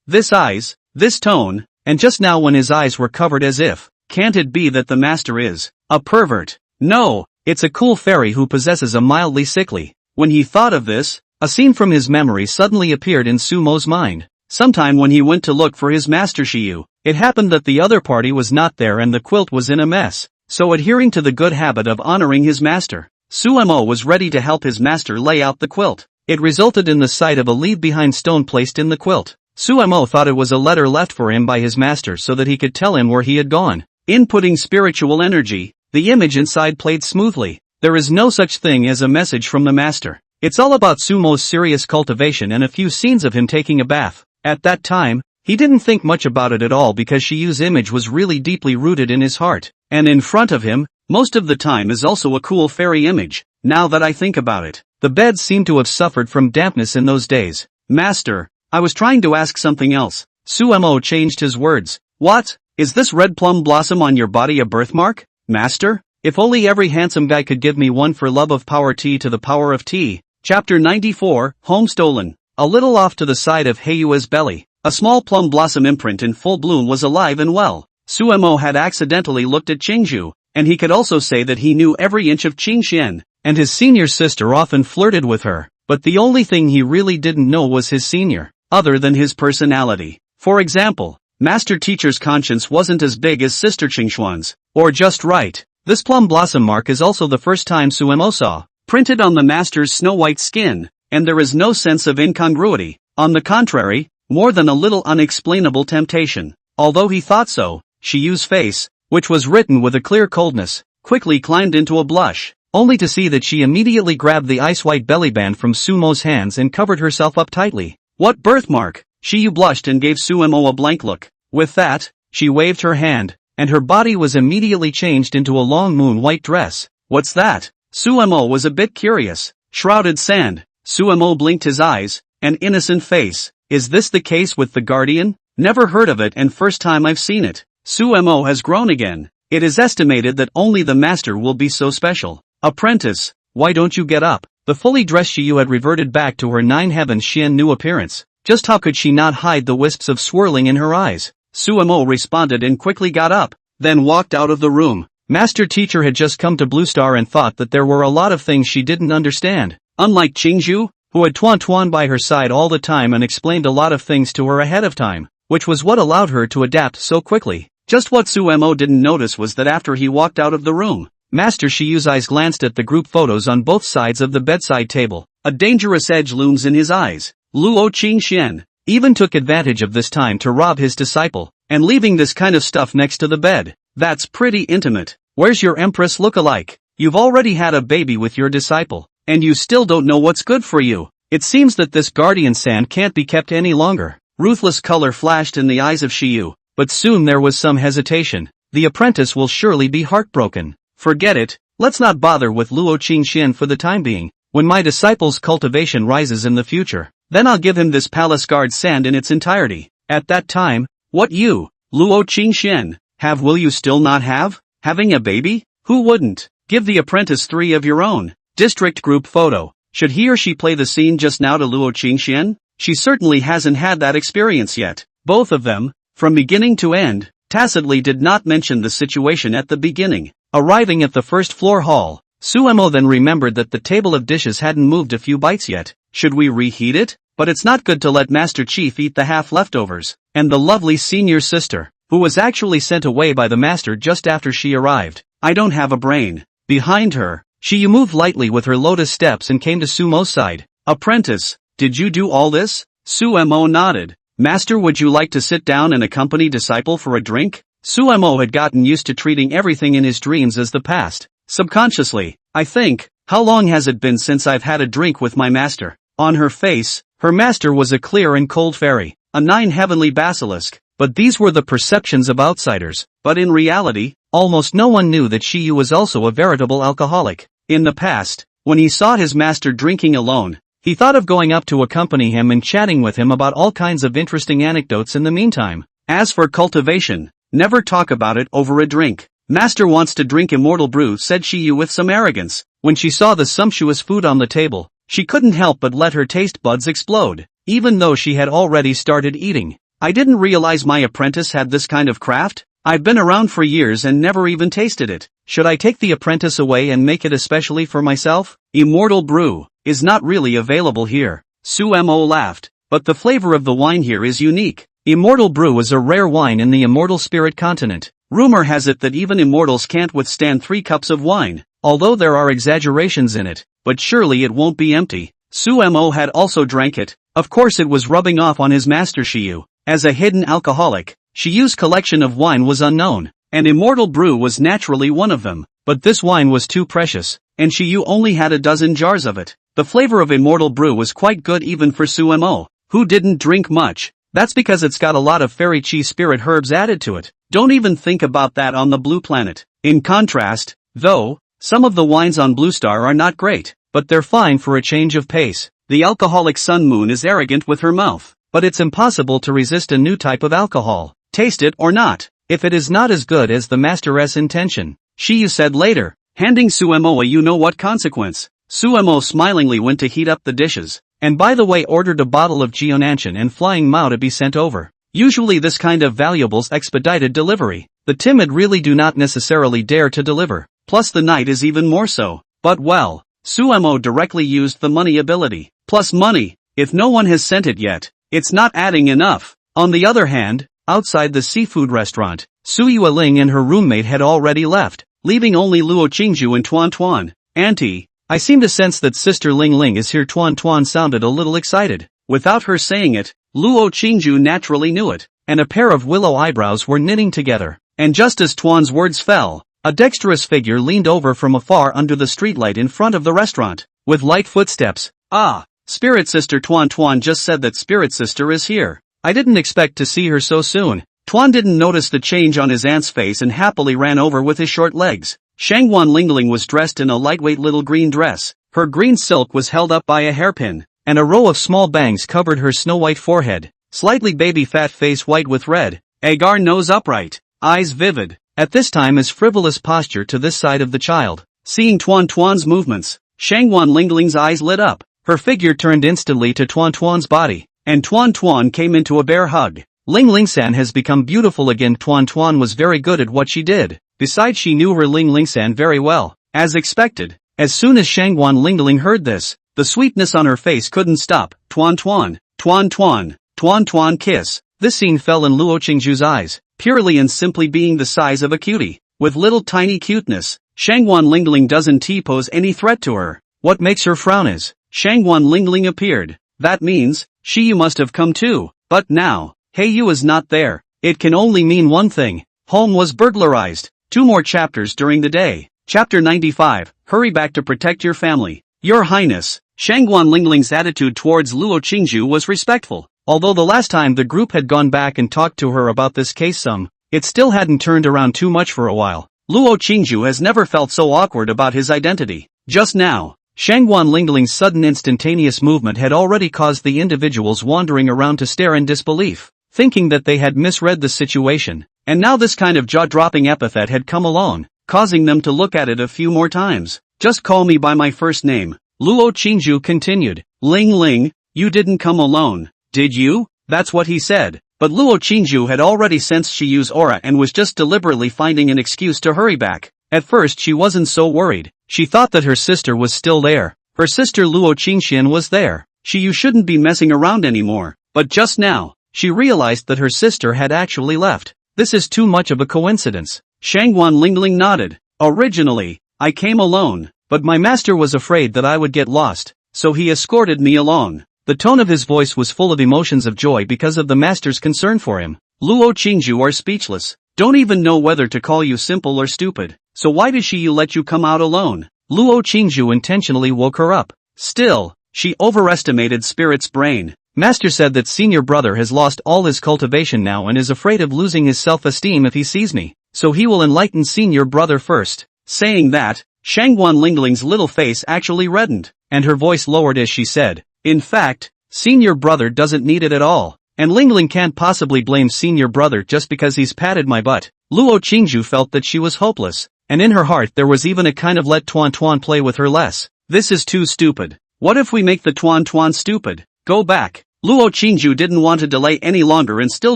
This eyes, this tone, and just now when his eyes were covered as if, can't it be that the master is a pervert? No, it's a cool fairy who possesses a mildly sickly. When he thought of this, A scene from his memory suddenly appeared in Sumo's mind. Sometime when he went to look for his master Shiyu, it happened that the other party was not there and the quilt was in a mess. So adhering to the good habit of honoring his master, Sumo was ready to help his master lay out the quilt. It resulted in the sight of a leave-behind stone placed in the quilt. Sumo thought it was a letter left for him by his master so that he could tell him where he had gone. Inputting spiritual energy, the image inside played smoothly. There is no such thing as a message from the master. It's all about Sumo's serious cultivation and a few scenes of him taking a bath. At that time, he didn't think much about it at all because Shiyu's image was really deeply rooted in his heart. And in front of him, most of the time is also a cool fairy image. Now that I think about it, the bed seemed to have suffered from dampness in those days. Master, I was trying to ask something else. Sumo changed his words. What? Is this red plum blossom on your body a birthmark? Master? If only every handsome guy could give me one for love of power T to the power of T. Chapter 94, Home Stolen. A little off to the side of Heiyua's belly, a small plum blossom imprint in full bloom was alive and well. Sumo had accidentally looked at Qingju, and he could also say that he knew every inch of Qingxian, and his senior sister often flirted with her, but the only thing he really didn't know was his senior, other than his personality. For example, Master Teacher's conscience wasn't as big as Sister Qingxuan's, or just right. This plum blossom mark is also the first time Sumo saw, printed on the Master's snow-white skin, and there is no sense of incongruity. On the contrary, more than a little unexplainable temptation. Although he thought so, Shiyu's face, which was written with a clear coldness, quickly climbed into a blush, only to see that she immediately grabbed the ice-white bellyband from Sumo's hands and covered herself up tightly. What birthmark? Shiyu blushed and gave Sumo a blank look. With that, she waved her hand, and her body was immediately changed into a long moon-white dress. What's that? Sumo was a bit curious. Shrouded sand. Sumo blinked his eyes, an innocent face. Is this the case with the Guardian? Never heard of it and first time I've seen it. Sumo has grown again. It is estimated that only the master will be so special. Apprentice, why don't you get up? The fully dressed Shiyu had reverted back to her nine heavens Xian new appearance. Just how could she not hide the wisps of swirling in her eyes? Sumo responded and quickly got up, then walked out of the room. Master Teacher had just come to Blue Star and thought that there were a lot of things she didn't understand. Unlike Qingju, who had Tuan by her side all the time and explained a lot of things to her ahead of time, which was what allowed her to adapt so quickly. Just what Sumo didn't notice was that after he walked out of the room, Master Shiyu's eyes glanced at the group photos on both sides of the bedside table. A dangerous edge looms in his eyes. Luo Qingxian even took advantage of this time to rob his disciple, and leaving this kind of stuff next to the bed. That's pretty intimate. Where's your empress look-alike? You've already had a baby with your disciple, and you still don't know what's good for you. It seems that this guardian sand can't be kept any longer. Ruthless color flashed in the eyes of Shiyu, but soon there was some hesitation. The apprentice will surely be heartbroken. Forget it, let's not bother with Luo Qingxian for the time being. When my disciple's cultivation rises in the future, then I'll give him this palace guard sand in its entirety. At that time, what you, Luo Qingxian, have will you still not have? Having a baby? Who wouldn't? Give the apprentice 3 of your own. District group photo. Should he or she play the scene just now to Luo Qingxian? She certainly hasn't had that experience yet. Both of them, from beginning to end, tacitly did not mention the situation at the beginning. Arriving at the first floor hall, Sumo then remembered that the table of dishes hadn't moved a few bites yet. Should we reheat it? But it's not good to let Master Chief eat the half leftovers. And the lovely senior sister, who was actually sent away by the master just after she arrived. I don't have a brain. Behind her, Shiyu moved lightly with her lotus steps and came to Sumo's side. Apprentice, did you do all this? Sumo nodded. Master, would you like to sit down and accompany disciple for a drink? Sumo had gotten used to treating everything in his dreams as the past. Subconsciously, I think, how long has it been since I've had a drink with my master? On her face, her master was a clear and cold fairy, a 9 heavenly basilisk, but these were the perceptions of outsiders. But in reality, almost no one knew that Shiyu was also a veritable alcoholic. In the past, when he saw his master drinking alone, he thought of going up to accompany him and chatting with him about all kinds of interesting anecdotes in the meantime. As for cultivation, never talk about it over a drink. Master wants to drink immortal brew, said Shiyu with some arrogance. When she saw the sumptuous food on the table, she couldn't help but let her taste buds explode, even though she had already started eating. I didn't realize my apprentice had this kind of craft. I've been around for years and never even tasted it. Should I take the apprentice away and make it especially for myself? Immortal brew. is not really available here. Sumo laughed. But the flavor of the wine here is unique. Immortal Brew is a rare wine in the Immortal Spirit continent. Rumor has it that even immortals can't withstand 3 cups of wine, although there are exaggerations in it, but surely it won't be empty. Sumo had also drank it. Of course it was rubbing off on his master Shiyu. As a hidden alcoholic, Shiyu's collection of wine was unknown, and Immortal Brew was naturally one of them. But this wine was too precious, and Shiyu only had a dozen jars of it. The flavor of Immortal Brew was quite good even for Sumo, who didn't drink much. That's because it's got a lot of fairy chi spirit herbs added to it. Don't even think about that on the blue planet. In contrast, though, some of the wines on Blue Star are not great, but they're fine for a change of pace. The alcoholic Sun Moon is arrogant with her mouth, but it's impossible to resist a new type of alcohol. Taste it or not, if it is not as good as the master's intention, Shiyu said later, handing Sumo a you-know-what consequence. Sumo smilingly went to heat up the dishes, and by the way ordered a bottle of Geonanchan and Flying Mao to be sent over. Usually this kind of valuables expedited delivery. The timid really do not necessarily dare to deliver, plus the night is even more so. But well, Sumo directly used the money ability. Plus money, if no one has sent it yet, it's not adding enough. On the other hand, outside the seafood restaurant, Suyua Ling and her roommate had already left, leaving only Luo Qingju and Tuan Tuan. Auntie, I seem to sense that Sister Ling Ling is here. Tuan Tuan sounded a little excited. Without her saying it, Luo Qingju naturally knew it, and a pair of willow eyebrows were knitting together. And just as Tuan's words fell, a dexterous figure leaned over from afar under the streetlight in front of the restaurant, with light footsteps. Ah, Spirit Sister. Tuan Tuan just said that Spirit Sister is here. I didn't expect to see her so soon. Tuan didn't notice the change on his aunt's face and happily ran over with his short legs. Shangwan Lingling was dressed in a lightweight little green dress. Her green silk was held up by a hairpin, and a row of small bangs covered her snow-white forehead, slightly baby-fat face white with red, agar nose upright, eyes vivid. At this time his frivolous posture to this side of the child. Seeing Tuan Tuan's movements, Shangwan Lingling's eyes lit up. Her figure turned instantly to Tuan Tuan's body, and Tuan Tuan came into a bear hug. Ling Ling-san has become beautiful again. Tuan Tuan was very good at what she did. Besides, she knew her Ling Ling-san very well. As expected, as soon as Shangwan Lingling heard this, the sweetness on her face couldn't stop. Tuan Tuan, Tuan Tuan, Tuan Tuan kiss. This scene fell in Luo Qingju's eyes, purely and simply being the size of a cutie, with little tiny cuteness. Shangwan Lingling doesn't pose any threat to her. What makes her frown is, Shangwan Lingling appeared. That means, Shiyu must have come too. But now, Heiyu is not there. It can only mean one thing. Home was burglarized. 2 more chapters during the day. Chapter 95, Hurry back to protect your family. Your Highness. Shangwan Lingling's attitude towards Luo Qingju was respectful. Although the last time the group had gone back and talked to her about this case it still hadn't turned around too much for a while. Luo Qingju has never felt so awkward about his identity. Just now, Shangwan Lingling's sudden instantaneous movement had already caused the individuals wandering around to stare in disbelief, thinking that they had misread the situation. And now this kind of jaw-dropping epithet had come along, causing them to look at it a few more times. Just call me by my first name, Luo Qingju continued. Ling Ling, you didn't come alone, did you? That's what he said. But Luo Qingju had already sensed Shiyu's aura and was just deliberately finding an excuse to hurry back. At first she wasn't so worried. She thought that her sister was still there. Her sister Luo Qingxian was there. Shiyu shouldn't be messing around anymore. But just now, she realized that her sister had actually left. This is too much of a coincidence. Shangwan Lingling nodded. Originally, I came alone, but my master was afraid that I would get lost, so he escorted me along. The tone of his voice was full of emotions of joy because of the master's concern for him. Luo Qingju are speechless. Don't even know whether to call you simple or stupid. So why did Shiyu let you come out alone? Luo Qingju intentionally woke her up. Still, she overestimated Spirit's brain. Master said that senior brother has lost all his cultivation now and is afraid of losing his self-esteem if he sees me, so he will enlighten senior brother first. Saying that, Shangwan Lingling's little face actually reddened, and her voice lowered as she said, in fact, senior brother doesn't need it at all, and Lingling can't possibly blame senior brother just because he's patted my butt. Luo Qingju felt that she was hopeless, and in her heart there was even a kind of let Tuan Tuan play with her less. This is too stupid. What if we make the Tuan Tuan stupid? Go back. Luo Qingju didn't want to delay any longer and still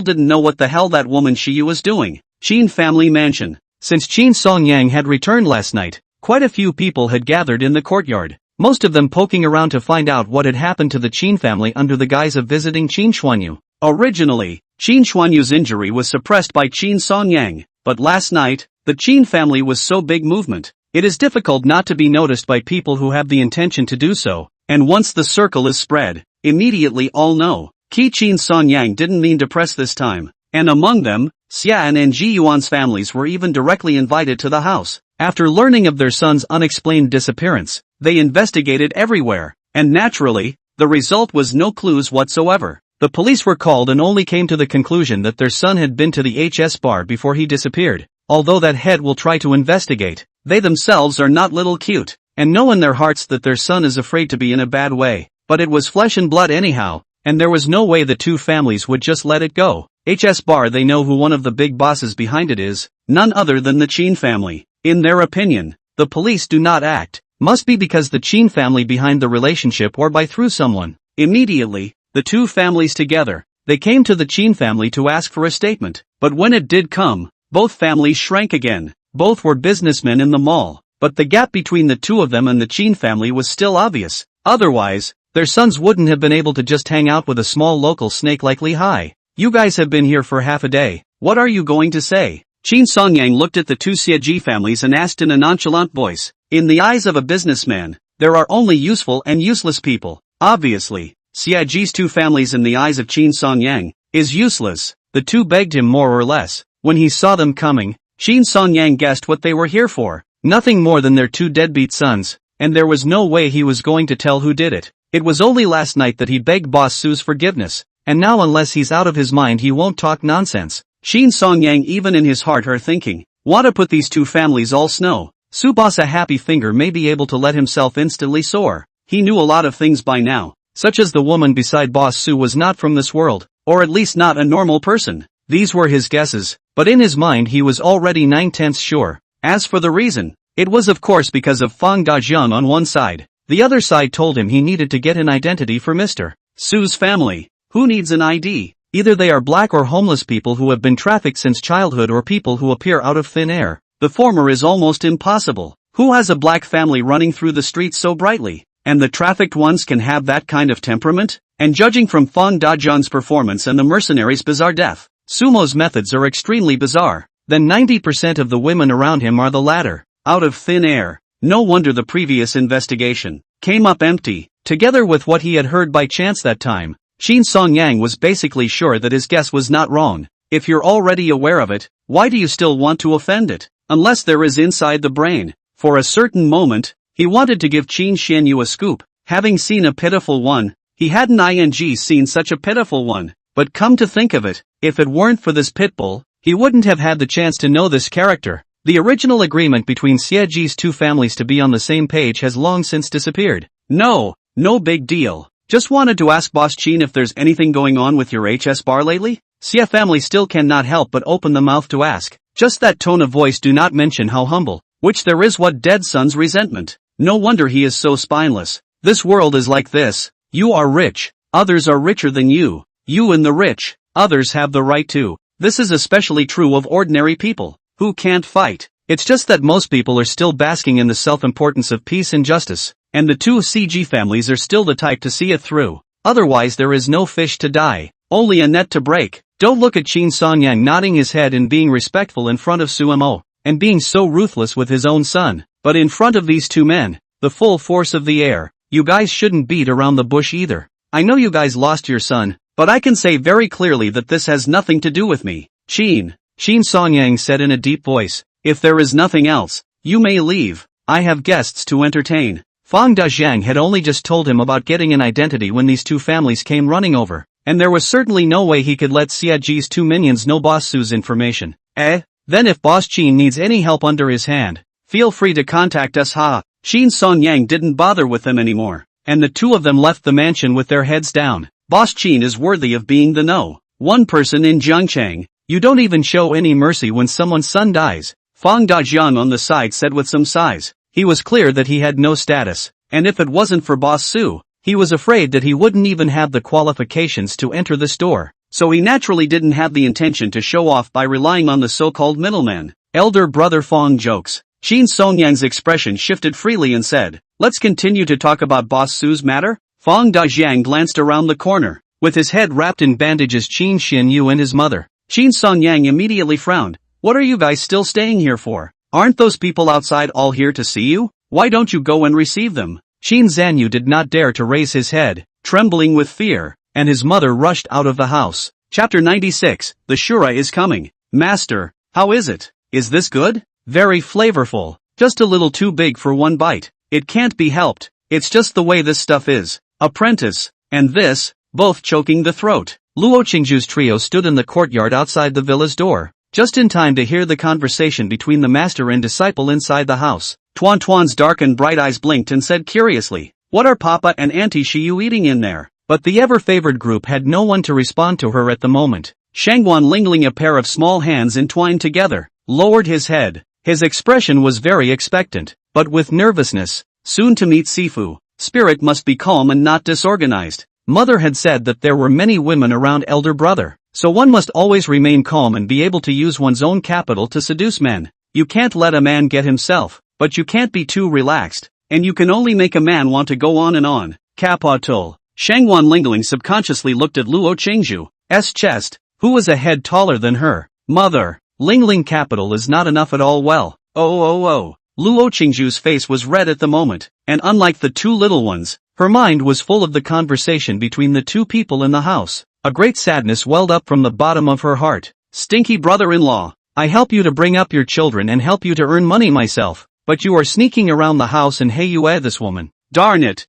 didn't know what the hell that woman Shiyu was doing. Qin family mansion. Since Qin Songyang had returned last night, quite a few people had gathered in the courtyard. most of them poking around to find out what had happened to the Qin family under the guise of visiting Qin Xuanyu. Originally, Qin Xuanyu's injury was suppressed by Qin Songyang, but last night, the Qin family was so big movement. It is difficult not to be noticed by people who have the intention to do so, and once the circle is spread, immediately all know. Qi Qin Sonyang didn't mean to press this time, and among them, Xian and Ji Yuan's families were even directly invited to the house. After learning of their son's unexplained disappearance, they investigated everywhere, and naturally, the result was no clues whatsoever. The police were called and only came to the conclusion that their son had been to the HS bar before he disappeared. Although that head will try to investigate, they themselves are not little cute, and know in their hearts that their son is afraid to be in a bad way. But it was flesh and blood anyhow, and there was no way the two families would just let it go. HS bar, they know who one of the big bosses behind it is, none other than the Qin family. In their opinion, the police do not act, must be because the Qin family behind the relationship or by through someone. Immediately, the two families together, they came to the Qin family to ask for a statement, but when it did come, both families shrank again. Both were businessmen in the mall, but the gap between the two of them and the Qin family was still obvious. Otherwise, their sons wouldn't have been able to just hang out with a small local snake like Li Hai. You guys have been here for half a day, what are you going to say? Qin Songyang looked at the two Xieji families and asked in a nonchalant voice. In the eyes of a businessman, there are only useful and useless people. Obviously, Xieji's two families in the eyes of Qin Songyang is useless. The two begged him more or less. When he saw them coming, Qin Songyang guessed what they were here for. Nothing more than their two deadbeat sons, and there was no way he was going to tell who did it. It was only last night that he begged Boss Su's forgiveness, and now unless he's out of his mind he won't talk nonsense. Qin Songyang even in his heart are thinking, wanna put these two families all snow. Su Boss a happy finger may be able to let himself instantly soar. He knew a lot of things by now, such as the woman beside Boss Su was not from this world, or at least not a normal person. These were his guesses, but in his mind he was already 9/10 sure. As for the reason, it was of course because of Fang Dajiang on one side. The other side told him he needed to get an identity for Mr. Su's family. Who needs an ID? Either they are black or homeless people who have been trafficked since childhood or people who appear out of thin air. The former is almost impossible. Who has a black family running through the streets so brightly? And the trafficked ones can have that kind of temperament? And judging from Fang Dajiang's performance and the mercenary's bizarre death, Sumo's methods are extremely bizarre. Then 90% of the women around him are the latter. Out of thin air. No wonder the previous investigation came up empty. Together with what he had heard by chance that time, Qin Songyang was basically sure that his guess was not wrong. If you're already aware of it, why do you still want to offend it? Unless there is inside the brain. For a certain moment, he wanted to give Qin Xianyu a scoop. Having seen a pitiful one, he hadn't seen such a pitiful one. But come to think of it, if it weren't for this pitbull, he wouldn't have had the chance to know this character. The original agreement between Xieji's two families to be on the same page has long since disappeared. No big deal. Just wanted to ask Boss Qin if there's anything going on with your HS bar lately? Xie family still cannot help but open the mouth to ask. Just that tone of voice do not mention how humble, which there is what dead son's resentment. No wonder he is so spineless. This world is like this. You are rich, others are richer than you. You and the rich, others have the right to. This is especially true of ordinary people, who can't fight. It's just that most people are still basking in the self-importance of peace and justice, and the two CG families are still the type to see it through. Otherwise there is no fish to die, only a net to break. Don't look at Qin Sonyang nodding his head and being respectful in front of Sumo, and being so ruthless with his own son, but in front of these two men, the full force of the air. You guys shouldn't beat around the bush either. I know you guys lost your son, but I can say very clearly that this has nothing to do with me. Qin Songyang said in a deep voice, if there is nothing else, you may leave. I have guests to entertain. Fang Dajiang had only just told him about getting an identity when these two families came running over, and there was certainly no way he could let Xieji's two minions know Boss Su's information. Then if Boss Qin needs any help under his hand, feel free to contact us. Qin Songyang didn't bother with them anymore, and the two of them left the mansion with their heads down. Boss Qin is worthy of being the one person in Zhangchang. You don't even show any mercy when someone's son dies. Fang Dajiang on the side said with some sighs. He was clear that he had no status, and if it wasn't for Boss Su, he was afraid that he wouldn't even have the qualifications to enter the store. So he naturally didn't have the intention to show off by relying on the so-called middleman. Elder brother Fang jokes. Qin Songyang's expression shifted freely and said, "Let's continue to talk about Boss Su's matter?" Fang Dajiang glanced around the corner. With his head wrapped in bandages, Qin Xianyu and his mother. Qin Songyang immediately frowned. "What are you guys still staying here for? Aren't those people outside all here to see you? Why don't you go and receive them?" Qin Zanyu did not dare to raise his head, trembling with fear, and his mother rushed out of the house. Chapter 96, The Shura is coming. "Master, how is it? Is this good?" "Very flavorful. Just a little too big for one bite. It can't be helped. It's just the way this stuff is. Apprentice, and this," both choking the throat. Luo Qingju's trio stood in the courtyard outside the villa's door, just in time to hear the conversation between the master and disciple inside the house. Tuan Tuan's dark and bright eyes blinked and said curiously, "What are Papa and Auntie Shiyu eating in there?" But the ever-favored group had no one to respond to her at the moment. Shangguan Lingling, a pair of small hands entwined together, lowered his head. His expression was very expectant, but with nervousness. Soon to meet Sifu. Spirit must be calm and not disorganized. Mother had said that there were many women around elder brother, so one must always remain calm and be able to use one's own capital to seduce men. You can't let a man get himself, but you can't be too relaxed, and you can only make a man want to go on and on. Capital. Shangguan Lingling subconsciously looked at Luo Qingju's chest, who was a head taller than her. Mother, Lingling capital is not enough at all. Well, oh. Luo Qingju's face was red at the moment, and unlike the two little ones, her mind was full of the conversation between the two people in the house. A great sadness welled up from the bottom of her heart. "Stinky brother-in-law, I help you to bring up your children and help you to earn money myself, but you are sneaking around the house and hey you this woman. Darn it.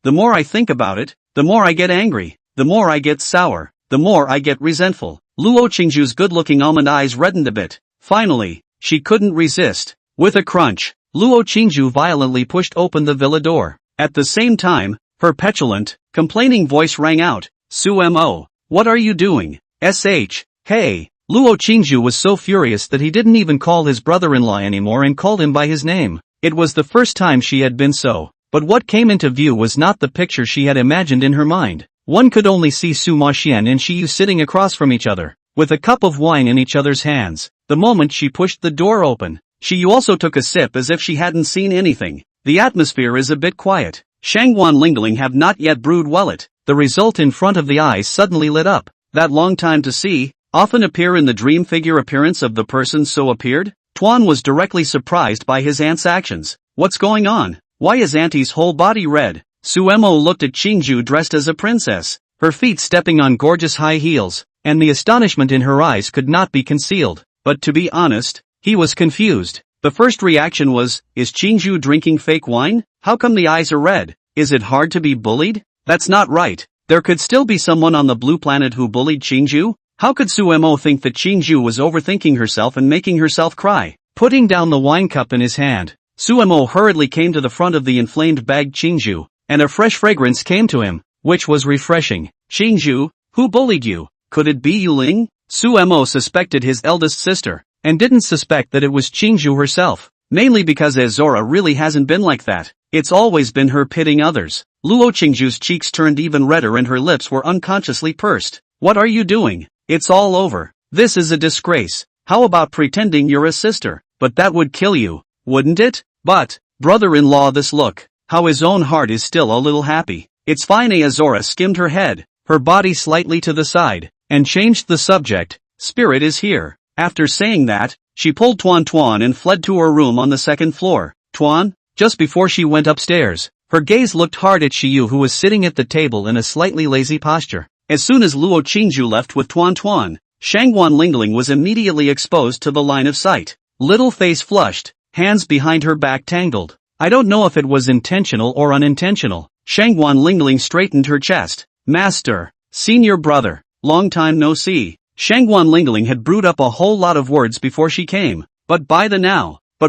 The more I think about it, the more I get angry, the more I get sour, the more I get resentful." Luo Qingju's good-looking almond eyes reddened a bit. Finally, she couldn't resist. With a crunch, Luo Qingju violently pushed open the villa door. At the same time, her petulant, complaining voice rang out, "Su-mo, what are you doing? Hey." Luo Qingju was so furious that he didn't even call his brother-in-law anymore and called him by his name. It was the first time she had been so. But what came into view was not the picture she had imagined in her mind. One could only see Su Maxian and Shiyu sitting across from each other, with a cup of wine in each other's hands. The moment she pushed the door open, Shiyu also took a sip as if she hadn't seen anything. The atmosphere is a bit quiet. Shangguan Lingling have not yet brewed well. The result in front of the eyes suddenly lit up. That long time to see, often appear in the dream figure appearance of the person so appeared? Tuan was directly surprised by his aunt's actions. "What's going on? Why is Auntie's whole body red?" Suemo looked at Qingju dressed as a princess, her feet stepping on gorgeous high heels, and the astonishment in her eyes could not be concealed. But to be honest, he was confused. The first reaction was, is Qingju drinking fake wine? How come the eyes are red? Is it hard to be bullied? That's not right. There could still be someone on the blue planet who bullied Qingju? How could Suemo think that Qingju was overthinking herself and making herself cry? Putting down the wine cup in his hand, Suemo hurriedly came to the front of the inflamed bagged Qingju, and a fresh fragrance came to him, which was refreshing. "Qingju, who bullied you? Could it be Yuling?" Suemo suspected his eldest sister, and didn't suspect that it was Qingju herself, mainly because Azora really hasn't been like that. It's always been her pitting others. Luo Qingju's cheeks turned even redder and her lips were unconsciously pursed. "What are you doing? It's all over. This is a disgrace. How about pretending you're a sister? But that would kill you, wouldn't it? But, brother-in-law, this look, how his own heart is still a little happy. It's fine." Azora skimmed her head, her body slightly to the side, and changed the subject. "Spirit is here." After saying that, she pulled Tuan and fled to her room on the second floor. "Tuan?" Just before she went upstairs, her gaze looked hard at Shiyu, who was sitting at the table in a slightly lazy posture. As soon as Luo Qingju left with Tuan, Shangguan Lingling was immediately exposed to the line of sight. Little face flushed, hands behind her back tangled. I don't know if it was intentional or unintentional. Shangguan Lingling straightened her chest. "Master, senior brother, long time no see." Shangguan Lingling had brewed up a whole lot of words before she came, but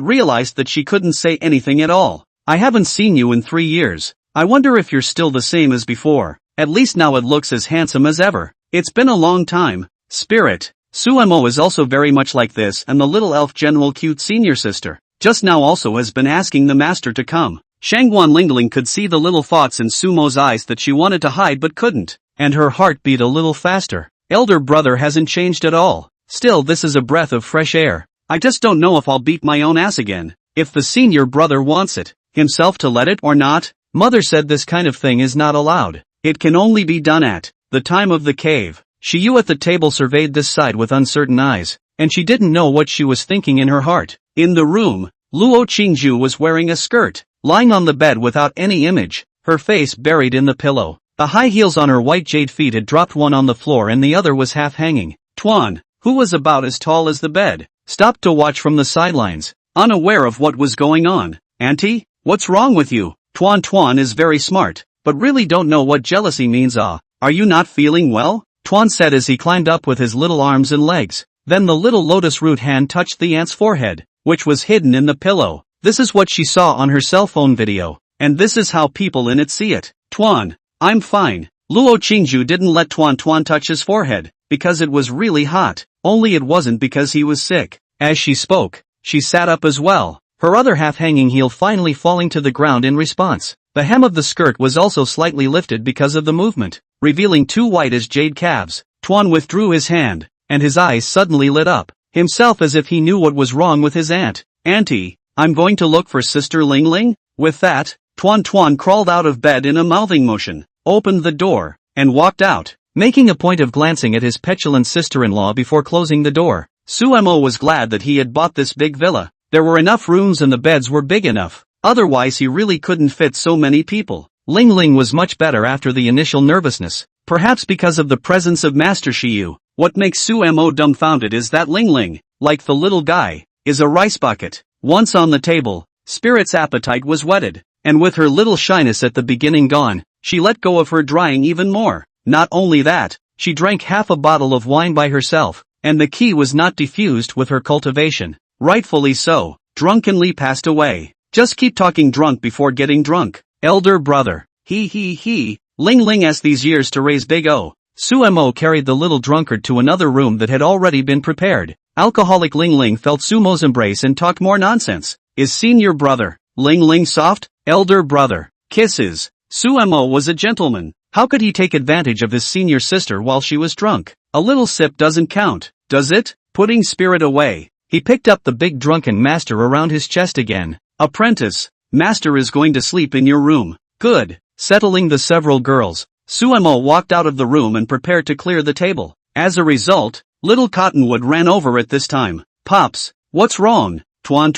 realized that she couldn't say anything at all. "I haven't seen you in 3 years. I wonder if you're still the same as before. At least now it looks as handsome as ever. It's been a long time." Spirit. Suemo is also very much like this, and the little elf general cute senior sister, just now also has been asking the master to come. Shangguan Lingling could see the little thoughts in Sumo's eyes that she wanted to hide but couldn't, and her heart beat a little faster. Elder brother hasn't changed at all. Still, this is a breath of fresh air. I just don't know if I'll beat my own ass again. If the senior brother wants it, himself to let it or not. Mother said this kind of thing is not allowed. It can only be done at the time of the cave. Shiyu at the table surveyed this side with uncertain eyes, and she didn't know what she was thinking in her heart. In the room, Luo Qingju was wearing a skirt, lying on the bed without any image, her face buried in the pillow. The high heels on her white jade feet had dropped, one on the floor and the other was half hanging. Tuan, who was about as tall as the bed, stopped to watch from the sidelines, unaware of what was going on. Auntie, what's wrong with you? Tuan is very smart, but really don't know what jealousy means. Are you not feeling well? Tuan said as he climbed up with his little arms and legs. Then the little lotus root hand touched the aunt's forehead, which was hidden in the pillow. This is what she saw on her cell phone video, and this is how people in it see it. Tuan, I'm fine. Luo Qingju didn't let Tuan touch his forehead, because it was really hot, only it wasn't because he was sick. As she spoke, she sat up as well, her other half-hanging heel finally falling to the ground in response. The hem of the skirt was also slightly lifted because of the movement, revealing two white as jade calves. Tuan withdrew his hand, and his eyes suddenly lit up, himself as if he knew what was wrong with his aunt. Auntie, I'm going to look for Sister Ling Ling. With that, Tuan crawled out of bed in a mouthing motion, opened the door, and walked out, making a point of glancing at his petulant sister-in-law before closing the door. Suemo was glad that he had bought this big villa. There were enough rooms and the beds were big enough, otherwise he really couldn't fit so many people. Ling Ling was much better after the initial nervousness, perhaps because of the presence of Master Shiyu. What makes Suemo dumbfounded is that Ling Ling, like the little guy, is a rice bucket. Once on the table, Spirit's appetite was whetted, and with her little shyness at the beginning gone, she let go of her drying even more. Not only that, she drank half a bottle of wine by herself, and the key was not diffused with her cultivation. Rightfully so, drunkenly passed away. Just keep talking drunk before getting drunk. Elder brother. He. Ling Ling has these years to raise big O. Suemo carried the little drunkard to another room that had already been prepared. Alcoholic Ling Ling felt Sumo's embrace and talked more nonsense. Is senior brother Ling Ling soft? Elder brother. Kisses. Suemo was a gentleman. How could he take advantage of his senior sister while she was drunk? A little sip doesn't count, does it? Putting Spirit away, he picked up the big drunken master around his chest again. Apprentice, master is going to sleep in your room. Good. Settling the several girls, Suemo walked out of the room and prepared to clear the table. As a result, little Cottonwood ran over at this time. Pops, what's wrong? Tuan?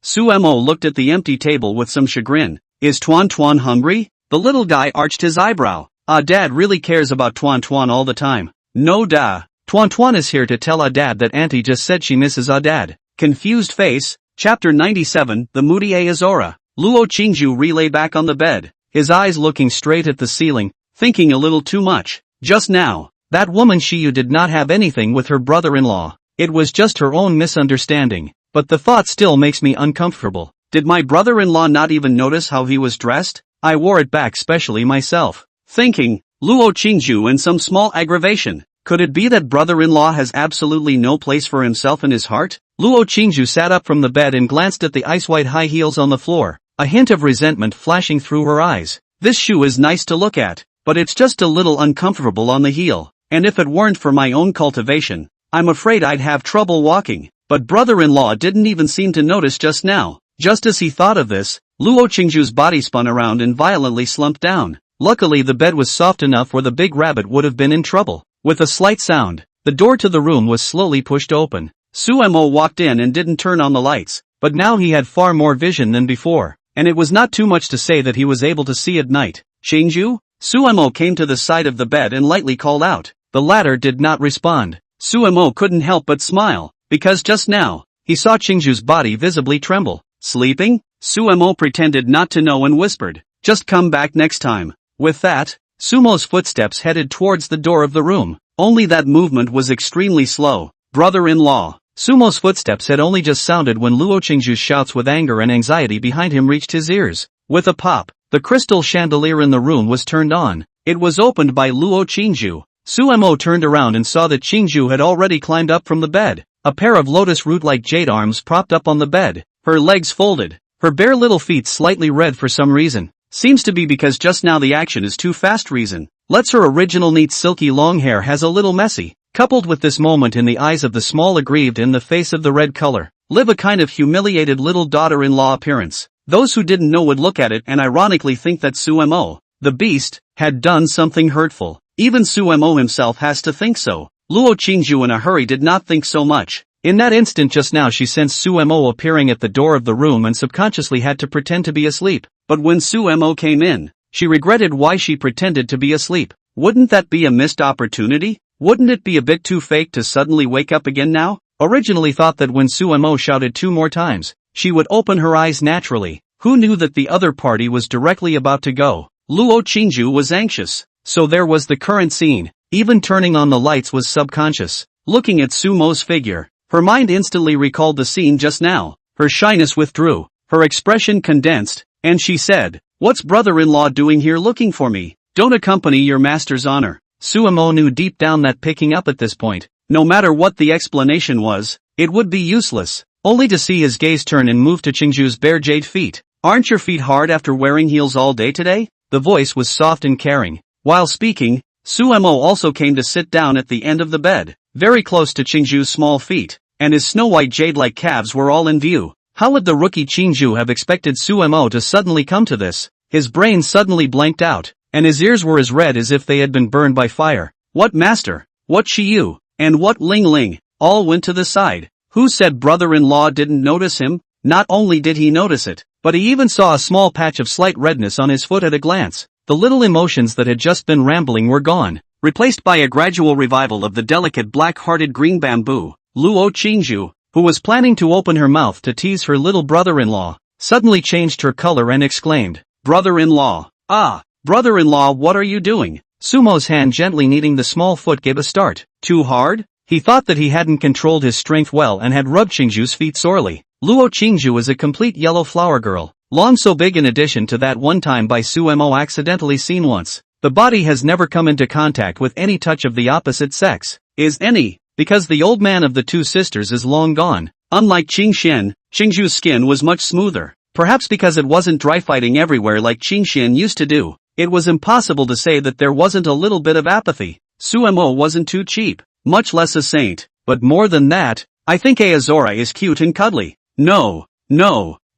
Suemo looked at the empty table with some chagrin. Is Tuan hungry? The little guy arched his eyebrow. Dad really cares about Tuan all the time. No da. Tuan is here to tell Dad that Auntie just said she misses Dad. Confused face. Chapter 97, The Moody Azora. Luo Qingju relay back on the bed, his eyes looking straight at the ceiling, thinking a little too much. Just now, that woman Shiyu did not have anything with her brother-in-law. It was just her own misunderstanding. But the thought still makes me uncomfortable. Did my brother-in-law not even notice how he was dressed? I wore it back specially myself. Thinking, Luo Qingju in some small aggravation. Could it be that brother-in-law has absolutely no place for himself in his heart? Luo Qingju sat up from the bed and glanced at the ice-white high heels on the floor, a hint of resentment flashing through her eyes. This shoe is nice to look at, but it's just a little uncomfortable on the heel, and if it weren't for my own cultivation, I'm afraid I'd have trouble walking. But brother-in-law didn't even seem to notice just now. Just as he thought of this, Luo Qingju's body spun around and violently slumped down. Luckily the bed was soft enough where the big rabbit would have been in trouble. With a slight sound, the door to the room was slowly pushed open. Suemo walked in and didn't turn on the lights, but now he had far more vision than before, and it was not too much to say that he was able to see at night. Qingju? Suemo came to the side of the bed and lightly called out. The latter did not respond. Suemo couldn't help but smile, because just now, he saw Qingju's body visibly tremble. Sleeping? Suemo pretended not to know and whispered, just come back next time. With that, Sumo's footsteps headed towards the door of the room, only that movement was extremely slow. Brother-in-law. Sumo's footsteps had only just sounded when Luo Qingju's shouts with anger and anxiety behind him reached his ears. With a pop, the crystal chandelier in the room was turned on. It was opened by Luo Qingju. Suemo turned around and saw that Qingju had already climbed up from the bed. A pair of lotus root-like jade arms propped up on the bed, her legs folded, her bare little feet slightly red for some reason. Seems to be because just now the action is too fast reason. Let's her original neat silky long hair has a little messy. Coupled with this moment in the eyes of the small aggrieved in the face of the red color, live a kind of humiliated little daughter-in-law appearance. Those who didn't know would look at it and ironically think that Sumo, the beast, had done something hurtful. Even Sumo himself has to think so. Luo Qingju in a hurry did not think so much. In that instant just now she sensed Sumo appearing at the door of the room and subconsciously had to pretend to be asleep. But when Sumo came in, she regretted why she pretended to be asleep. Wouldn't that be a missed opportunity? Wouldn't it be a bit too fake to suddenly wake up again now? Originally thought that when Sumo shouted 2 more times, she would open her eyes naturally. Who knew that the other party was directly about to go? Luo Qingju was anxious. So there was the current scene. Even turning on the lights was subconscious. Looking at Sumo's figure, her mind instantly recalled the scene just now. Her shyness withdrew, her expression condensed, and she said, "What's brother-in-law doing here looking for me? Don't accompany your master's honor." Sumo knew deep down that picking up at this point, no matter what the explanation was, it would be useless, only to see his gaze turn and move to Qingju's bare jade feet. "Aren't your feet hard after wearing heels all day today?" The voice was soft and caring. While speaking, Sumo also came to sit down at the end of the bed, very close to Qingju's small feet, and his snow-white jade-like calves were all in view. How would the rookie Qingju have expected Sumo to suddenly come to this? His brain suddenly blanked out, and his ears were as red as if they had been burned by fire. What master? What Shiyu? And what Ling Ling? All went to the side. Who said brother-in-law didn't notice him? Not only did he notice it, but he even saw a small patch of slight redness on his foot at a glance. The little emotions that had just been rambling were gone, replaced by a gradual revival of the delicate black-hearted green bamboo. Luo Qingju, who was planning to open her mouth to tease her little brother-in-law, suddenly changed her color and exclaimed, "Brother-in-law! Ah! Brother-in-law, what are you doing?" Sumo's hand gently kneading the small foot gave a start. Too hard? He thought that he hadn't controlled his strength well and had rubbed Qingju's feet sorely. Luo Qingju is a complete yellow flower girl, long so big in addition to that one time by Sumo accidentally seen once. The body has never come into contact with any touch of the opposite sex, is any, because the old man of the two sisters is long gone. Unlike Qingxian, Qingju's skin was much smoother, perhaps because it wasn't dry fighting everywhere like Qingxian used to do. It was impossible to say that there wasn't a little bit of apathy. Sumo wasn't too cheap, much less a saint, but more than that, I think Aozora is cute and cuddly. No.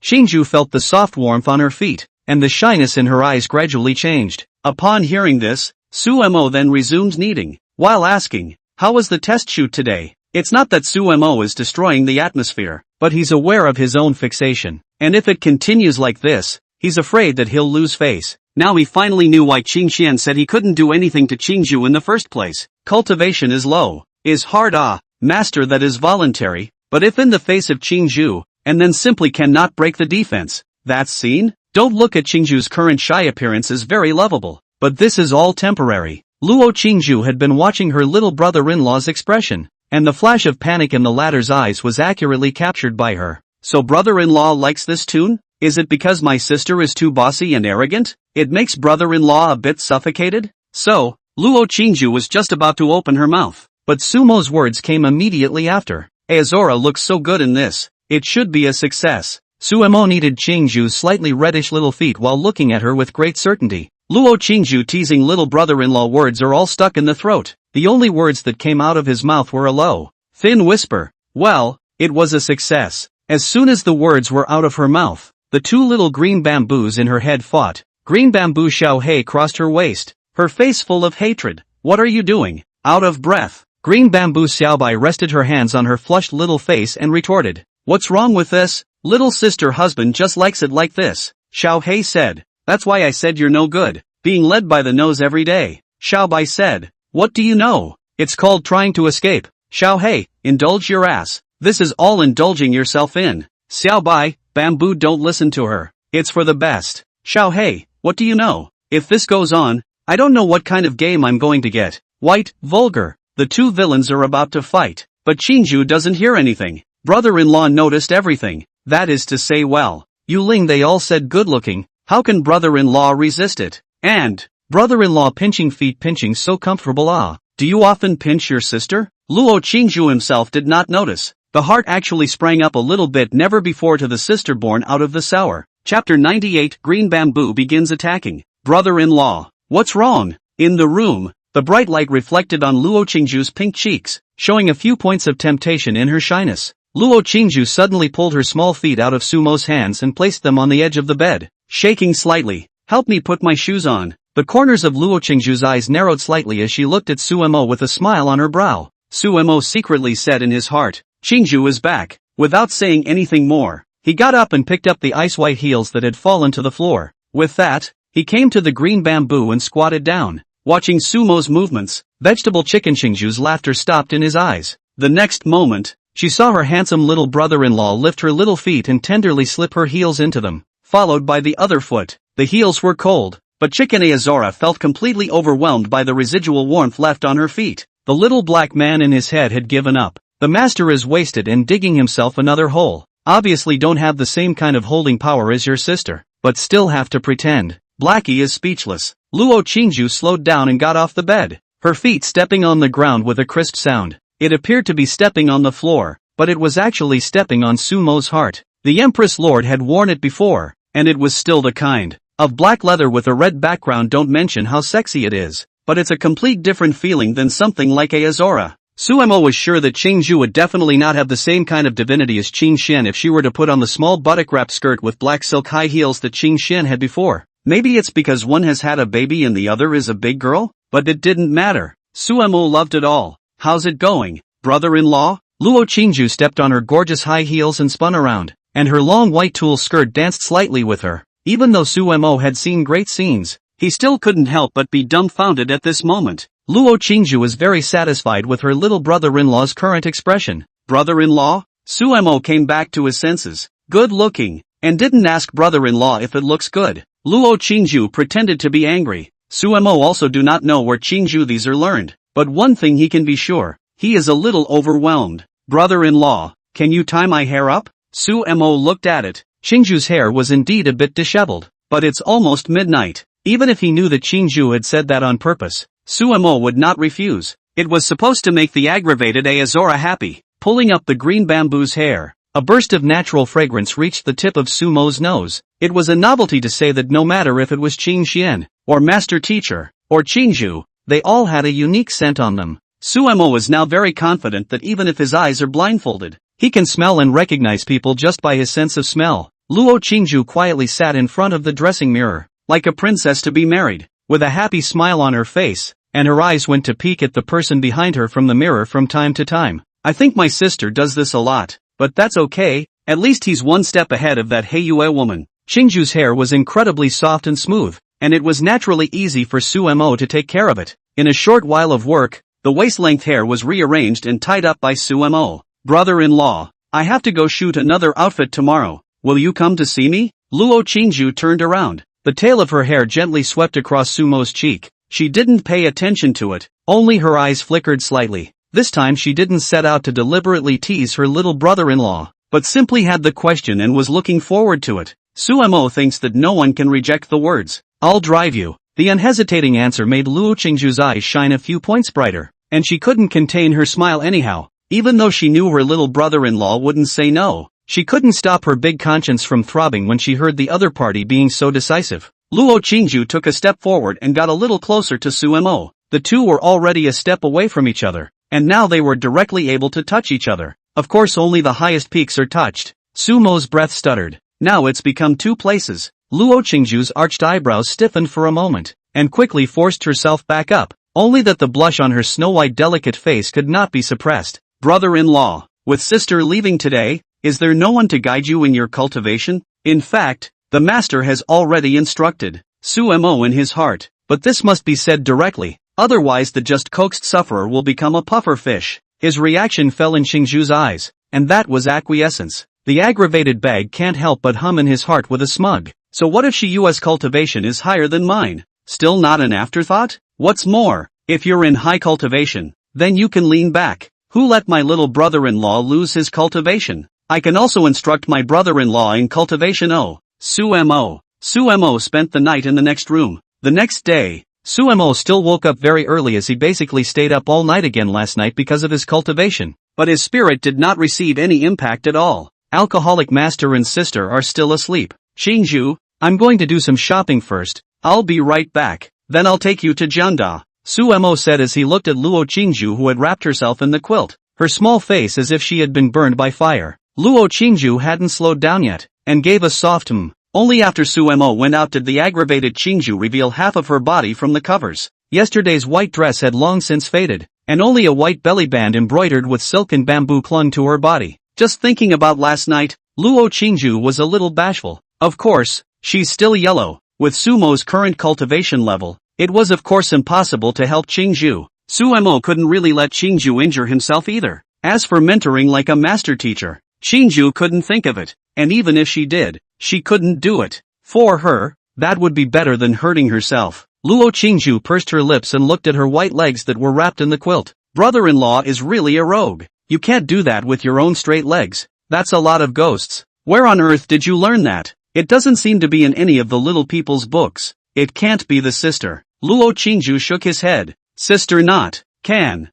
Qingju felt the soft warmth on her feet, and the shyness in her eyes gradually changed. Upon hearing this, Sumo then resumed kneading, while asking, "How was the test shoot today?" It's not that Sumo is destroying the atmosphere, but he's aware of his own fixation, and if it continues like this, he's afraid that he'll lose face. Now he finally knew why Qingxian said he couldn't do anything to Qingju in the first place. Cultivation is low, is hard master that is voluntary, but if in the face of Qingju, and then simply cannot break the defense, that's seen? Don't look at Qingju's current shy appearance as very lovable, but this is all temporary. Luo Qingju had been watching her little brother-in-law's expression, and the flash of panic in the latter's eyes was accurately captured by her. So brother-in-law likes this tune? Is it because my sister is too bossy and arrogant? It makes brother-in-law a bit suffocated? So, Luo Qingju was just about to open her mouth, but Sumo's words came immediately after. Aozora looks so good in this. It should be a success. Sumo kneaded Qingju's slightly reddish little feet while looking at her with great certainty. Luo Qingju teasing little brother-in-law words are all stuck in the throat. The only words that came out of his mouth were a low, thin whisper. Well, it was a success. As soon as the words were out of her mouth, the two little green bamboos in her head fought. Green bamboo Xiaohei crossed her waist, her face full of hatred. "What are you doing?" Out of breath, Green bamboo Xiaobai rested her hands on her flushed little face and retorted, "What's wrong with this? Little sister husband just likes it like this." Xiaohei said, "That's why I said you're no good, being led by the nose every day." Xiaobai said, "What do you know? It's called trying to escape." Xiaohei, indulge your ass. This is all indulging yourself in. Xiaobai, bamboo don't listen to her. It's for the best. Xiaohei, what do you know? If this goes on, I don't know what kind of game I'm going to get. White, vulgar. The two villains are about to fight, but Qingju doesn't hear anything. Brother-in-law noticed everything. That is to say, well, Yuling they all said good looking. How can brother-in-law resist it? And, brother-in-law pinching feet pinching so comfortable do you often pinch your sister? Luo Qingju himself did not notice. The heart actually sprang up a little bit never before to the sister born out of the sour. Chapter 98 Green Bamboo begins attacking. Brother-in-law. What's wrong? In the room, The bright light reflected on Luo Qingju's pink cheeks, showing a few points of temptation in her shyness. Luo Qingju suddenly pulled her small feet out of Sumo's hands and placed them on the edge of the bed, shaking slightly. "Help me put my shoes on." The corners of Luo Qingju's eyes narrowed slightly as she looked at Sumo with a smile on her brow. Sumo secretly said in his heart, "Qingju is back." Without saying anything more, he got up and picked up the ice-white heels that had fallen to the floor. With that, he came to the green bamboo and squatted down. Watching Sumo's movements, vegetable chicken Qingju's laughter stopped in his eyes. The next moment, she saw her handsome little brother-in-law lift her little feet and tenderly slip her heels into them, followed by the other foot. The heels were cold, but Chicken Azora felt completely overwhelmed by the residual warmth left on her feet. The little black man in his head had given up. "The master is wasted and digging himself another hole. Obviously don't have the same kind of holding power as your sister, but still have to pretend." Blackie is speechless. Luo Qingju slowed down and got off the bed, her feet stepping on the ground with a crisp sound. It appeared to be stepping on the floor, but it was actually stepping on Sumo's heart. The Empress Lord had worn it before, and it was still the kind of black leather with a red background. Don't mention how sexy it is, but it's a complete different feeling than something like a Azora. Sumo was sure that Qingju would definitely not have the same kind of divinity as Qing Xian if she were to put on the small buttock-wrap skirt with black silk high heels that Qing Xian had before. Maybe it's because one has had a baby and the other is a big girl? But it didn't matter. Sumo loved it all. "How's it going, brother-in-law?" Luo Qingju stepped on her gorgeous high heels and spun around, and her long white tulle skirt danced slightly with her. Even though Sumo had seen great scenes, he still couldn't help but be dumbfounded at this moment. Luo Qingju was very satisfied with her little brother-in-law's current expression. "Brother-in-law?" Sumo came back to his senses. "Good looking," and didn't ask brother-in-law if it looks good. Luo Qingju pretended to be angry. Sumo also do not know where Qingju these are learned, but one thing he can be sure, he is a little overwhelmed. "Brother-in-law, can you tie my hair up?" Sumo looked at it. Qingju's hair was indeed a bit disheveled, but it's almost midnight. Even if he knew that Qingju had said that on purpose, Sumo would not refuse. It was supposed to make the aggravated Azora happy. Pulling up the green bamboo's hair, a burst of natural fragrance reached the tip of Sumo's nose. It was a novelty to say that no matter if it was Qing Xian, or Master Teacher, or Qingju, they all had a unique scent on them. Sumo is now very confident that even if his eyes are blindfolded, he can smell and recognize people just by his sense of smell. Luo Qingju quietly sat in front of the dressing mirror, like a princess to be married, with a happy smile on her face, and her eyes went to peek at the person behind her from the mirror from time to time. "I think my sister does this a lot, but that's okay, at least he's one step ahead of that Heiyue woman." Qingju's hair was incredibly soft and smooth, and it was naturally easy for Sumo to take care of it. In a short while of work, the waist-length hair was rearranged and tied up by Sumo. "Brother-in-law, I have to go shoot another outfit tomorrow. Will you come to see me?" Luo Qingju turned around. The tail of her hair gently swept across Sumo's cheek. She didn't pay attention to it, only her eyes flickered slightly. This time she didn't set out to deliberately tease her little brother-in-law, but simply had the question and was looking forward to it. Sumo thinks that no one can reject the words, "I'll drive you." The unhesitating answer made Luo Qingju's eyes shine a few points brighter, and she couldn't contain her smile anyhow. Even though she knew her little brother-in-law wouldn't say no, she couldn't stop her big conscience from throbbing when she heard the other party being so decisive. Luo Qingju took a step forward and got a little closer to Sumo. The two were already a step away from each other, and now they were directly able to touch each other. Of course only the highest peaks are touched. Sumo's breath stuttered. Now it's become two places. Luo Qingju's arched eyebrows stiffened for a moment, and quickly forced herself back up, only that the blush on her snow-white delicate face could not be suppressed. "Brother-in-law, with sister leaving today, is there no one to guide you in your cultivation?" In fact, the master has already instructed Sumo in his heart, but this must be said directly, otherwise the just coaxed sufferer will become a puffer fish. His reaction fell in Qingju's eyes, and that was acquiescence. The aggravated bag can't help but hum in his heart with a smug. So what if Shiu's cultivation is higher than mine? Still not an afterthought? What's more, if you're in high cultivation, then you can lean back. Who let my little brother-in-law lose his cultivation? I can also instruct my brother-in-law in cultivation. Oh, Sumo. Sumo spent the night in the next room. The next day, Sumo still woke up very early as he basically stayed up all night again last night because of his cultivation. But his spirit did not receive any impact at all. Alcoholic master and sister are still asleep. "Qingju, I'm going to do some shopping first. I'll be right back. Then I'll take you to Jianda." Suemo said as he looked at Luo Qingju, who had wrapped herself in the quilt, her small face as if she had been burned by fire. Luo Qingju hadn't slowed down yet, and gave a soft Only after Suemo went out did the aggravated Qingju reveal half of her body from the covers. Yesterday's white dress had long since faded, and only a white belly band embroidered with silk and bamboo clung to her body. Just thinking about last night, Luo Qingju was a little bashful. Of course, she's still yellow. With Sumo's current cultivation level, it was of course impossible to help Qingju. Suemo couldn't really let Qingju injure himself either. As for mentoring like a master teacher, Qingju couldn't think of it, and even if she did, she couldn't do it. For her, that would be better than hurting herself. Luo Qingju pursed her lips and looked at her white legs that were wrapped in the quilt. Brother-in-law is really a rogue. You can't do that with your own straight legs. That's a lot of ghosts. Where on earth did you learn that? It doesn't seem to be in any of the little people's books. It can't be the sister. Luo Qingju shook his head. Sister not. Can.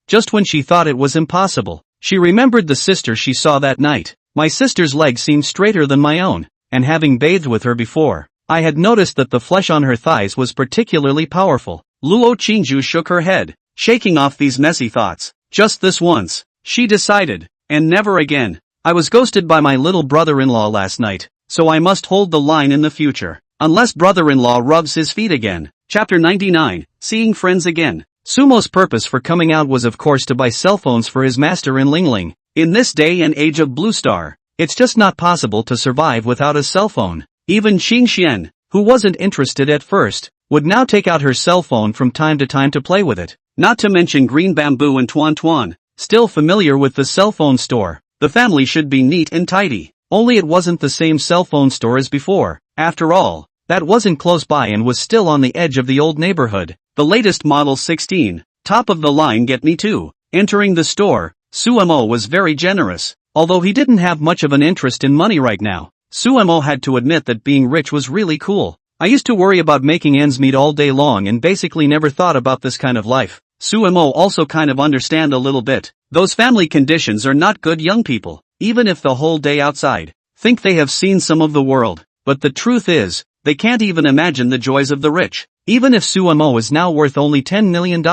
Just when she thought it was impossible, she remembered the sister she saw that night. My sister's legs seemed straighter than my own, and having bathed with her before, I had noticed that the flesh on her thighs was particularly powerful. Luo Qingju shook her head, shaking off these messy thoughts. Just this once, she decided, and never again. I was ghosted by my little brother-in-law last night, so I must hold the line in the future. Unless brother-in-law rubs his feet again. Chapter 99, Seeing Friends Again. Sumo's purpose for coming out was of course to buy cell phones for his master in Lingling. In this day and age of Blue Star, it's just not possible to survive without a cell phone. Even Xingxian, who wasn't interested at first, would now take out her cell phone from time to time to play with it. Not to mention Green Bamboo and Tuan Tuan, still familiar with the cell phone store. The family should be neat and tidy. Only it wasn't the same cell phone store as before. After all, that wasn't close by and was still on the edge of the old neighborhood. The latest model 16, top of the line get me too. Entering the store, Suemo was very generous. Although he didn't have much of an interest in money right now, Suemo had to admit that being rich was really cool. I used to worry about making ends meet all day long and basically never thought about this kind of life. Suemo also kind of understand a little bit. Those family conditions are not good young people, even if the whole day outside, think they have seen some of the world. But the truth is, they can't even imagine the joys of the rich. Even if Suemo is now worth only $10 million,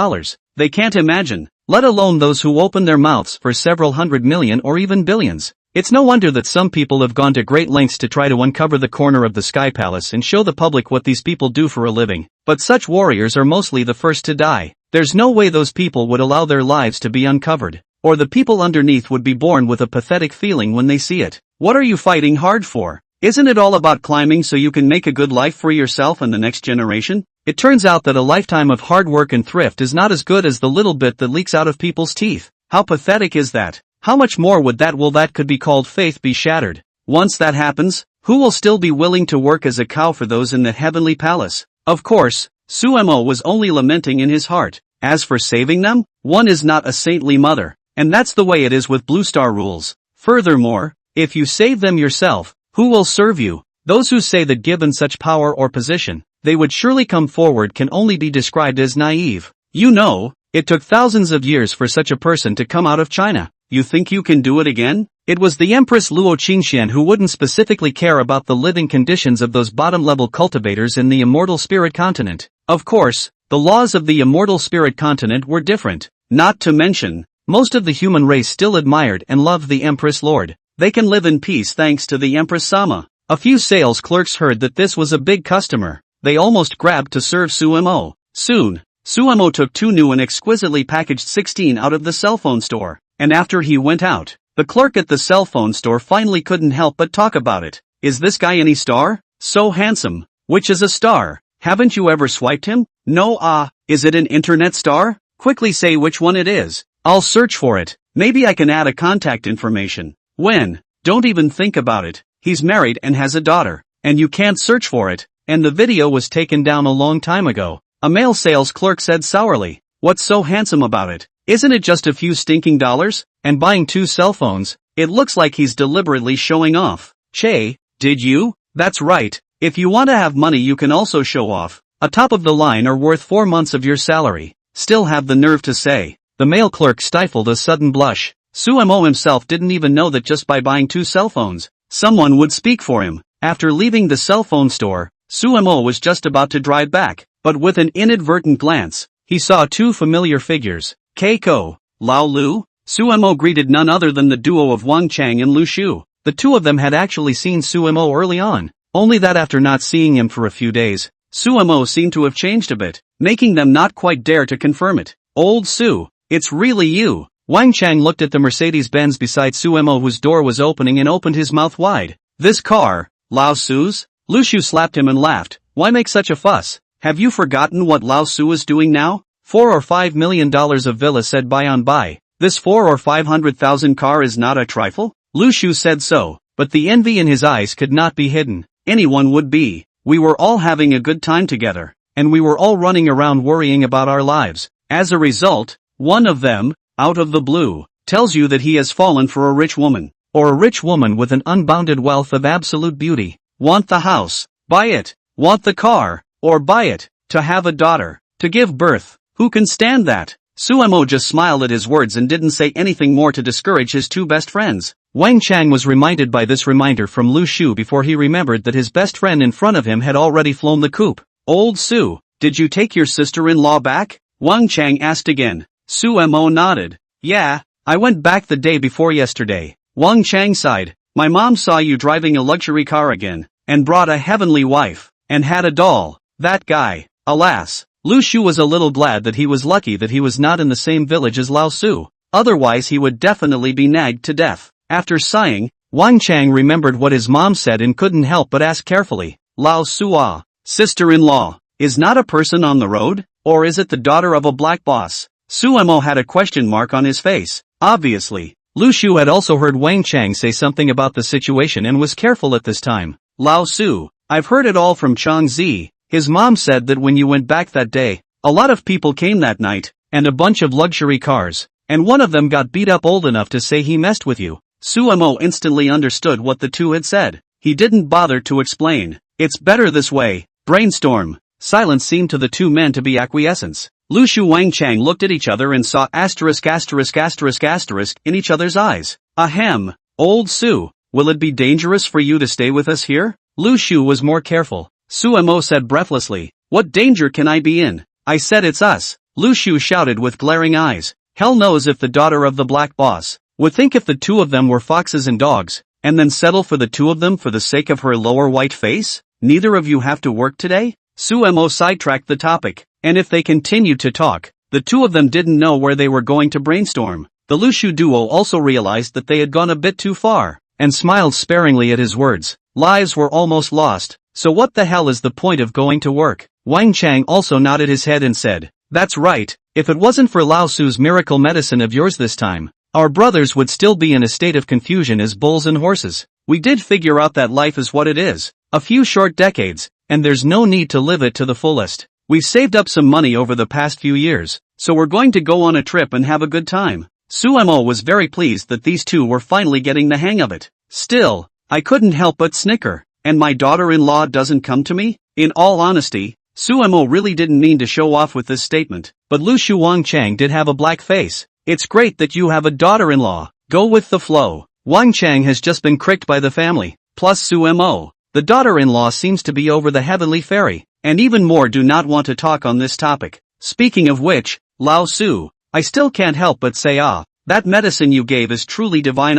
they can't imagine, let alone those who open their mouths for several hundred million or even billions. It's no wonder that some people have gone to great lengths to try to uncover the corner of the Sky Palace and show the public what these people do for a living. But such warriors are mostly the first to die. There's no way those people would allow their lives to be uncovered, or the people underneath would be born with a pathetic feeling when they see it. What are you fighting hard for? Isn't it all about climbing so you can make a good life for yourself and the next generation? It turns out that a lifetime of hard work and thrift is not as good as the little bit that leaks out of people's teeth. How pathetic is that? How much more would that could be called faith be shattered? Once that happens, who will still be willing to work as a cow for those in the heavenly palace? Of course, Suemo was only lamenting in his heart. As for saving them, one is not a saintly mother, and that's the way it is with Blue Star rules. Furthermore, if you save them yourself, who will serve you? Those who say that given such power or position, they would surely come forward can only be described as naive. You know, it took thousands of years for such a person to come out of China. You think you can do it again? It was the Empress Luo Qingxian who wouldn't specifically care about the living conditions of those bottom-level cultivators in the Immortal Spirit Continent. Of course, the laws of the Immortal Spirit Continent were different. Not to mention, most of the human race still admired and loved the Empress Lord. They can live in peace thanks to the Empress Sama. A few sales clerks heard that this was a big customer. They almost grabbed to serve Suemo. Soon, Suemo took two new and exquisitely packaged 16 out of the cell phone store. And after he went out, the clerk at the cell phone store finally couldn't help but talk about it. Is this guy any star? So handsome. Which is a star? Haven't you ever swiped him? No. Is it an internet star? Quickly say which one it is. I'll search for it. Maybe I can add a contact information. When? Don't even think about it. He's married and has a daughter. And you can't search for it. And the video was taken down a long time ago. A male sales clerk said sourly. What's so handsome about it? Isn't it just a few stinking dollars? And buying two cell phones? It looks like he's deliberately showing off. Che, did you? That's right. If you want to have money you can also show off. A top of the line are worth 4 months of your salary. Still have the nerve to say. The male clerk stifled a sudden blush. Suemo himself didn't even know that just by buying two cell phones, someone would speak for him. After leaving the cell phone store, Suemo was just about to drive back. but with an inadvertent glance, he saw two familiar figures. Keiko, Lao Lu? Suemo greeted none other than the duo of Wang Chang and Lu Shu. The two of them had actually seen Suemo early on, only that after not seeing him for a few days, Suemo seemed to have changed a bit, making them not quite dare to confirm it. Old Su, it's really you. Wang Chang looked at the Mercedes-Benz beside Suemo whose door was opening and opened his mouth wide. This car, Lao Su's? Lu Shu slapped him and laughed. Why make such a fuss? Have you forgotten what Lao Su is doing now? $4 or $5 million of villa said buy on buy. This 4 or 500,000 car is not a trifle? Lu Shu said so, but the envy in his eyes could not be hidden. Anyone would be. We were all having a good time together, and we were all running around worrying about our lives. As a result, one of them, out of the blue, tells you that he has fallen for a rich woman, or a rich woman with an unbounded wealth of absolute beauty. Want the house? Buy it. Want the car? Or buy it. To have a daughter. To give birth. Who can stand that? Suemo just smiled at his words and didn't say anything more to discourage his two best friends. Wang Chang was reminded by this reminder from Lu Shu before he remembered that his best friend in front of him had already flown the coop. Old Su, did you take your sister-in-law back? Wang Chang asked again. Suemo nodded. Yeah, I went back the day before yesterday. Wang Chang sighed. My mom saw you driving a luxury car again, and brought a heavenly wife, and had a doll. That guy, alas. Lu Shu was a little glad that he was lucky that he was not in the same village as Lao Su. Otherwise he would definitely be nagged to death. After sighing, Wang Chang remembered what his mom said and couldn't help but ask carefully. Lao Su, sister-in-law, is not a person on the road? Or is it the daughter of a black boss? Suemo had a question mark on his face. Obviously, Lu Shu had also heard Wang Chang say something about the situation and was careful at this time. Lao Su, I've heard it all from Chang Zi. His mom said that when you went back that day, a lot of people came that night, and a bunch of luxury cars, and one of them got beat up old enough to say he messed with you. Suemo instantly understood what the two had said. He didn't bother to explain. It's better this way. Brainstorm. Silence seemed to the two men to be acquiescence. Lu Shu Wang Chang looked at each other and saw asterisk in each other's eyes. Ahem. Old Su, will it be dangerous for you to stay with us here? Lu Shu was more careful. Suemo said breathlessly. What danger can I be in? I said it's us. Lu Shu shouted with glaring eyes. Hell knows if the daughter of the black boss would think if the two of them were foxes and dogs, and then settle for the two of them for the sake of her lower white face? Neither of you have to work today? Suemo sidetracked the topic, and if they continued to talk, the two of them didn't know where they were going to brainstorm. The Lu Shu duo also realized that they had gone a bit too far, and smiled sparingly at his words. Lives were almost lost, so what the hell is the point of going to work? Wang Chang also nodded his head and said, that's right, if it wasn't for Lao Su's miracle medicine of yours this time, our brothers would still be in a state of confusion as bulls and horses. We did figure out that life is what it is, a few short decades, and there's no need to live it to the fullest. We've saved up some money over the past few years, so we're going to go on a trip and have a good time. Suemo was very pleased that these two were finally getting the hang of it. Still, I couldn't help but snicker. And my daughter-in-law doesn't come to me? In all honesty, Suemo really didn't mean to show off with this statement, but Lu Shu Wang Chang did have a black face. It's great that you have a daughter-in-law. Go with the flow. Wang Chang has just been cricked by the family, plus Suemo. The daughter-in-law seems to be over the heavenly fairy, and even more do not want to talk on this topic. Speaking of which, Lao Su, I still can't help but say that medicine you gave is truly divine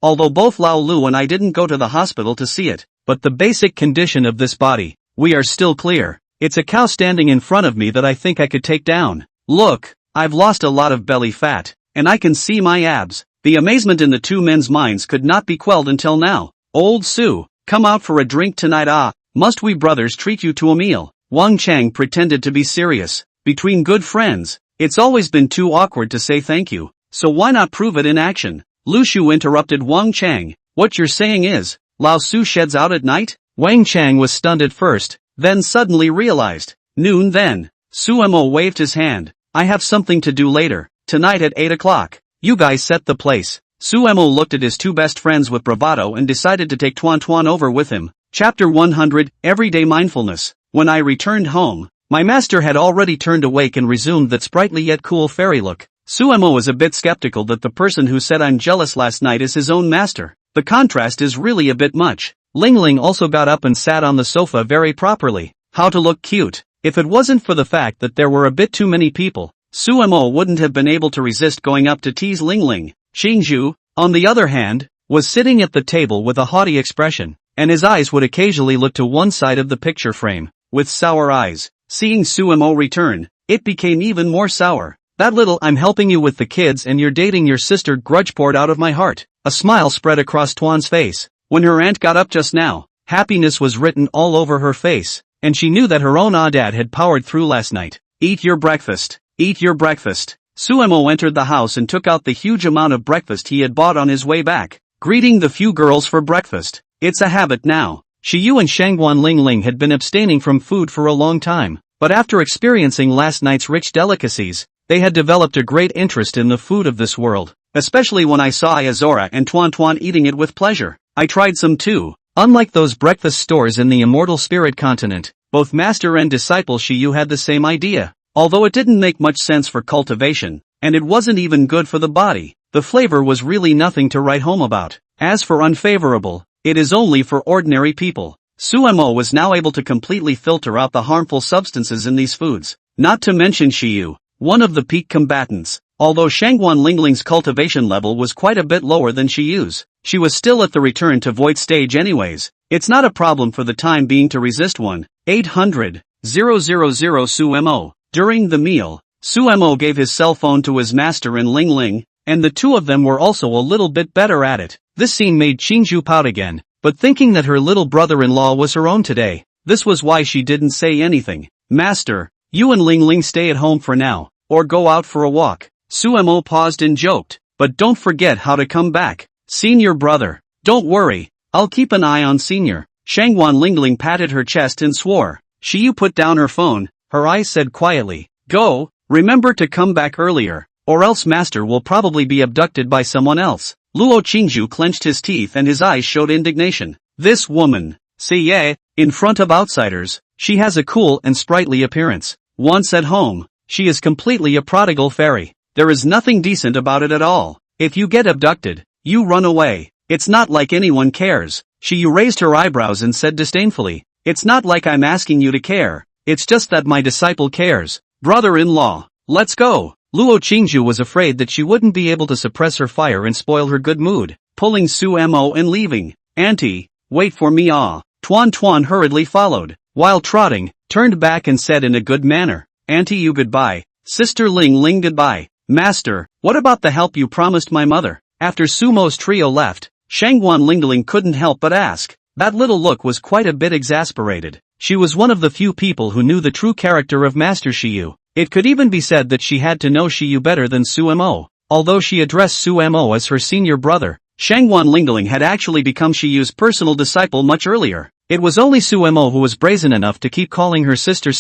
although both Lao Lu and I didn't go to the hospital to see it, but the basic condition of this body, we are still clear. It's a cow standing in front of me that I think I could take down. Look, I've lost a lot of belly fat, and I can see my abs. The amazement in the two men's minds could not be quelled until now. Old Su, come out for a drink tonight must we brothers treat you to a meal? Wang Chang pretended to be serious. Between good friends, it's always been too awkward to say thank you, so why not prove it in action? Lu Shu interrupted Wang Chang. What you're saying is, Lao Su sheds out at night? Wang Chang was stunned at first, then suddenly realized. Noon then. Suemo waved his hand. I have something to do later, tonight at 8 o'clock. You guys set the place. Suemo looked at his two best friends with bravado and decided to take Tuan over with him. Chapter 100, Everyday Mindfulness. When I returned home, my master had already turned awake and resumed that sprightly yet cool fairy look. Suemo was a bit skeptical that the person who said I'm jealous last night is his own master. The contrast is really a bit much. Ling Ling also got up and sat on the sofa very properly. How to look cute. If it wasn't for the fact that there were a bit too many people, Suemo wouldn't have been able to resist going up to tease Ling Ling. Xingzhu, on the other hand, was sitting at the table with a haughty expression, and his eyes would occasionally look to one side of the picture frame, with sour eyes. Seeing Suemo return, it became even more sour. That little "I'm helping you with the kids and you're dating your sister" grudge poured out of my heart. A smile spread across Tuan's face. When her aunt got up just now, happiness was written all over her face, and she knew that her own dad had powered through last night. Eat your breakfast. Eat your breakfast. Suemo entered the house and took out the huge amount of breakfast he had bought on his way back, greeting the few girls for breakfast. It's a habit now. Shiyu and Shangguan Ling Ling had been abstaining from food for a long time, but after experiencing last night's rich delicacies, they had developed a great interest in the food of this world, especially when I saw Azora and Tuan eating it with pleasure. I tried some too. Unlike those breakfast stores in the Immortal Spirit continent, both master and disciple Shiyu had the same idea. Although it didn't make much sense for cultivation, and it wasn't even good for the body, the flavor was really nothing to write home about. As for unfavorable, it is only for ordinary people. Suemo was now able to completely filter out the harmful substances in these foods, not to mention Shiyu, one of the peak combatants. Although Shangguan Lingling's cultivation level was quite a bit lower than Shiyu's, she was still at the return to void stage anyways. It's not a problem for the time being to resist 1-800-000 Suemo. During the meal, Suemo gave his cell phone to his master and Ling Ling, and the two of them were also a little bit better at it. This scene made Xingzhu pout again, but thinking that her little brother-in-law was her own today, this was why she didn't say anything. Master, you and Ling Ling stay at home for now, or go out for a walk. Suemo paused and joked, but don't forget how to come back. Senior brother, don't worry, I'll keep an eye on senior. Shangguan Lingling patted her chest and swore. Shiyu put down her phone. Her eyes said quietly, go, remember to come back earlier, or else master will probably be abducted by someone else. Luo Qingzhu clenched his teeth and his eyes showed indignation. This woman, say in front of outsiders, she has a cool and sprightly appearance. Once at home, she is completely a prodigal fairy. There is nothing decent about it at all. If you get abducted, you run away. It's not like anyone cares. Shiyu raised her eyebrows and said disdainfully, it's not like I'm asking you to care. It's just that my disciple cares. Brother-in-law, let's go. Luo Qingzhu was afraid that she wouldn't be able to suppress her fire and spoil her good mood, pulling Suemo and leaving. Auntie, wait for me. Tuan hurriedly followed, while trotting, turned back and said in a good manner, Auntie you goodbye, Sister Ling Ling goodbye. Master, what about the help you promised my mother? After Sumo's trio left, Shangguan Lingling couldn't help but ask. That little look was quite a bit exasperated. She was one of the few people who knew the true character of Master Shiyu. It could even be said that she had to know Shiyu better than Suemo. Although she addressed Suemo as her senior brother, Shangguan Lingling had actually become Shiyu's personal disciple much earlier. It was only Suemo who was brazen enough to keep calling her sister,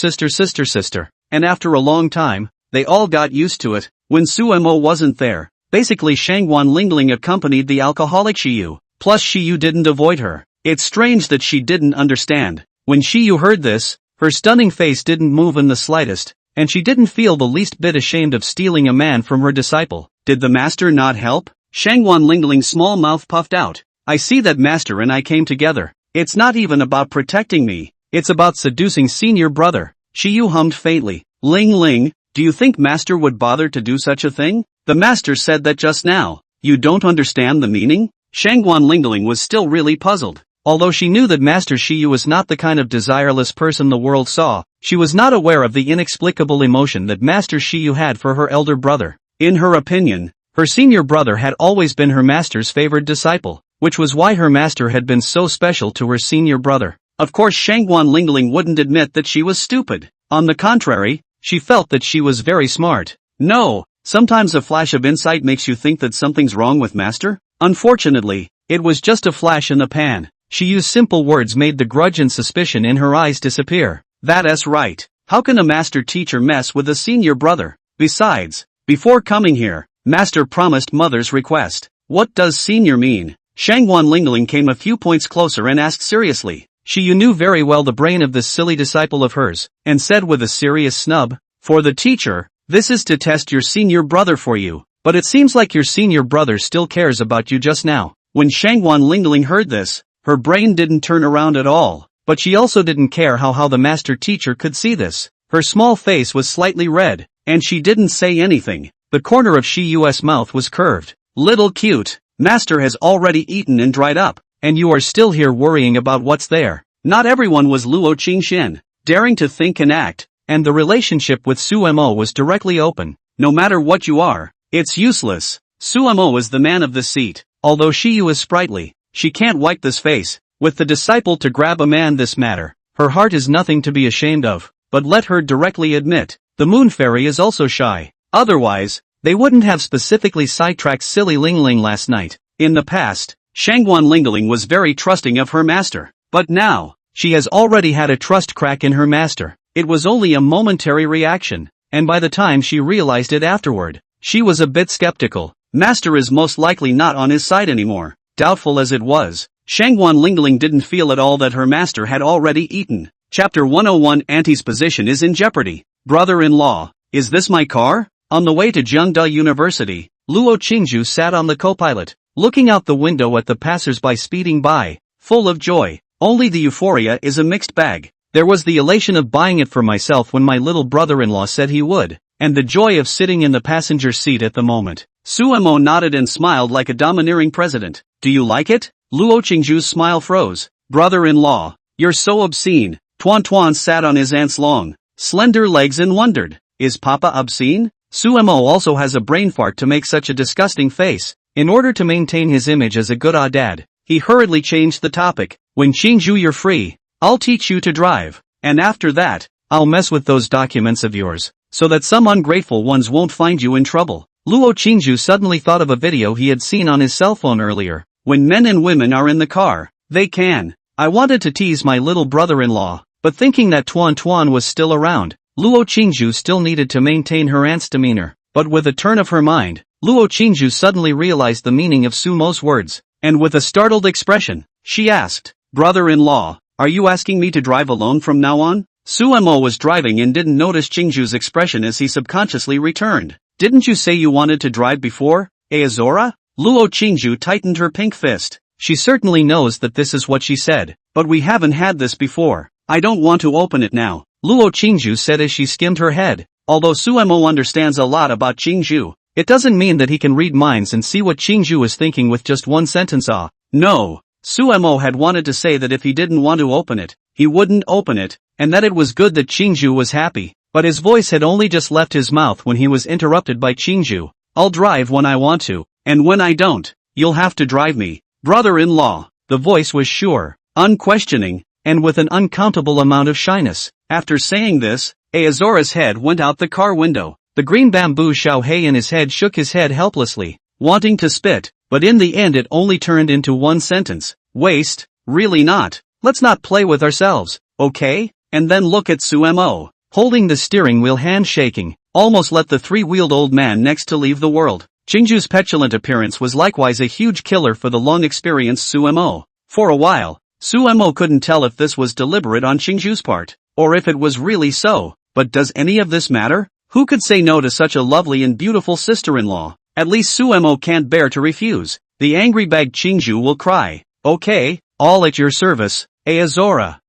and after a long time, they all got used to it. When Suemo wasn't there, basically Shangguan Lingling accompanied the alcoholic Shiyu, plus Shiyu didn't avoid her. It's strange that she didn't understand. When Shiyu heard this, her stunning face didn't move in the slightest, and she didn't feel the least bit ashamed of stealing a man from her disciple. Did the master not help? Shangguan Lingling's small mouth puffed out. I see that master and I came together. It's not even about protecting me, it's about seducing senior brother. Shiyu hummed faintly. Ling Ling, do you think master would bother to do such a thing? The master said that just now. You don't understand the meaning? Shangguan Lingling was still really puzzled. Although she knew that Master Shiyu was not the kind of desireless person the world saw, she was not aware of the inexplicable emotion that Master Shiyu had for her elder brother. In her opinion, her senior brother had always been her master's favored disciple, which was why her master had been so special to her senior brother. Of course Shangguan Lingling wouldn't admit that she was stupid. On the contrary, she felt that she was very smart. No, sometimes a flash of insight makes you think that something's wrong with master. Unfortunately, it was just a flash in the pan. Shiyu's simple words made the grudge and suspicion in her eyes disappear. That's right. How can a master teacher mess with a senior brother? Besides, before coming here, master promised mother's request. What does senior mean? Shangguan Lingling came a few points closer and asked seriously. Shiyu knew very well the brain of this silly disciple of hers, and said with a serious snub, for the teacher, this is to test your senior brother for you, but it seems like your senior brother still cares about you just now. When Shangguan Lingling heard this, her brain didn't turn around at all, but she also didn't care how the master teacher could see this. Her small face was slightly red, and she didn't say anything. The corner of Shiyu's mouth was curved. Little cute. Master has already eaten and dried up, and you are still here worrying about what's there. Not everyone was Luo Qingxian, daring to think and act, and the relationship with Sumo was directly open. No matter what you are, it's useless. Sumo is the man of the seat. Although Shiyu is sprightly, she can't wipe this face. With the disciple to grab a man this matter, her heart is nothing to be ashamed of, but let her directly admit, the moon fairy is also shy. Otherwise, they wouldn't have specifically sidetracked silly Ling Ling last night. In the past, Shangguan Lingling was very trusting of her master, but now, she has already had a trust crack in her master. It was only a momentary reaction, and by the time she realized it afterward, she was a bit skeptical. Master is most likely not on his side anymore. Doubtful as it was, Shangguan Lingling didn't feel at all that her master had already eaten. Chapter 101 Auntie's position is in jeopardy. Brother-in-law, is this my car? On the way to Jiangda University, Luo Qingju sat on the co-pilot, looking out the window at the passers-by speeding by, full of joy. Only the euphoria is a mixed bag. There was the elation of buying it for myself when my little brother-in-law said he would, and the joy of sitting in the passenger seat at the moment. Sumo nodded and smiled like a domineering president. Do you like it? Luo Qingju's smile froze. Brother-in-law, you're so obscene. Tuan Tuan sat on his aunt's long, slender legs and wondered, is Papa obscene? Sumo also has a brain fart to make such a disgusting face. In order to maintain his image as a good dad, he hurriedly changed the topic. When Qingju you're free, I'll teach you to drive, and after that, I'll mess with those documents of yours, so that some ungrateful ones won't find you in trouble. Luo Qingju suddenly thought of a video he had seen on his cell phone earlier. When men and women are in the car, they can. I wanted to tease my little brother-in-law, but thinking that Tuan Tuan was still around, Luo Qingju still needed to maintain her aunt's demeanor. But with a turn of her mind, Luo Qingju suddenly realized the meaning of Sumo's words, and with a startled expression, she asked, Brother-in-law, are you asking me to drive alone from now on? Sumo was driving and didn't notice Qingju's expression as he subconsciously returned. Didn't you say you wanted to drive before, Azora? Luo Qingju tightened her pink fist. She certainly knows that this is what she said, but we haven't had this before. I don't want to open it now, Luo Qingju said as she skimmed her head. Although Sumo understands a lot about Qingju, it doesn't mean that he can read minds and see what Qingju is thinking with just one sentence. No. Sumo had wanted to say that if he didn't want to open it, he wouldn't open it, and that it was good that Qingju was happy, but his voice had only just left his mouth when he was interrupted by Qingju. I'll drive when I want to, and when I don't, you'll have to drive me. Brother-in-law. The voice was sure, unquestioning, and with an uncountable amount of shyness. After saying this, Azora's head went out the car window. The green bamboo Xiaohei in his head shook his head helplessly, wanting to spit, but in the end it only turned into one sentence. Waste? Really not. Let's not play with ourselves, okay? And then look at Sumo, holding the steering wheel hand shaking, almost let the three-wheeled old man next to leave the world. Qingju's petulant appearance was likewise a huge killer for the long-experienced Sumo. For a while, Sumo couldn't tell if this was deliberate on Qingju's part, or if it was really so. But does any of this matter? Who could say no to such a lovely and beautiful sister-in-law? At least Sumo can't bear to refuse. The angry bag Qingju will cry. Okay, all at your service, Azora.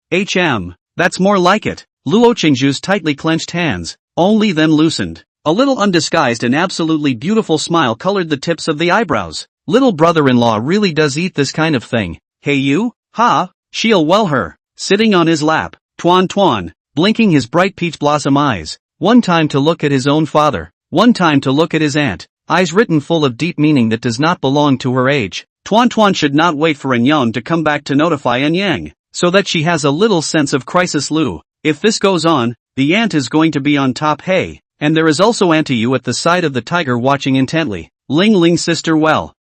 That's more like it. Luo Qingju's tightly clenched hands, only then loosened. A little undisguised and absolutely beautiful smile colored the tips of the eyebrows. Little brother-in-law really does eat this kind of thing. Hey you? Ha? She'll well her. Sitting on his lap, Tuan Tuan, blinking his bright peach blossom eyes, one time to look at his own father, one time to look at his aunt, eyes written full of deep meaning that does not belong to her age. Tuan Tuan should not wait for Anyang to come back to notify Anyang, so that she has a little sense of crisis. Lu. If this goes on, the aunt is going to be on top. Hey, and there is also Auntie Yu at the side of the tiger watching intently. Ling Ling's sister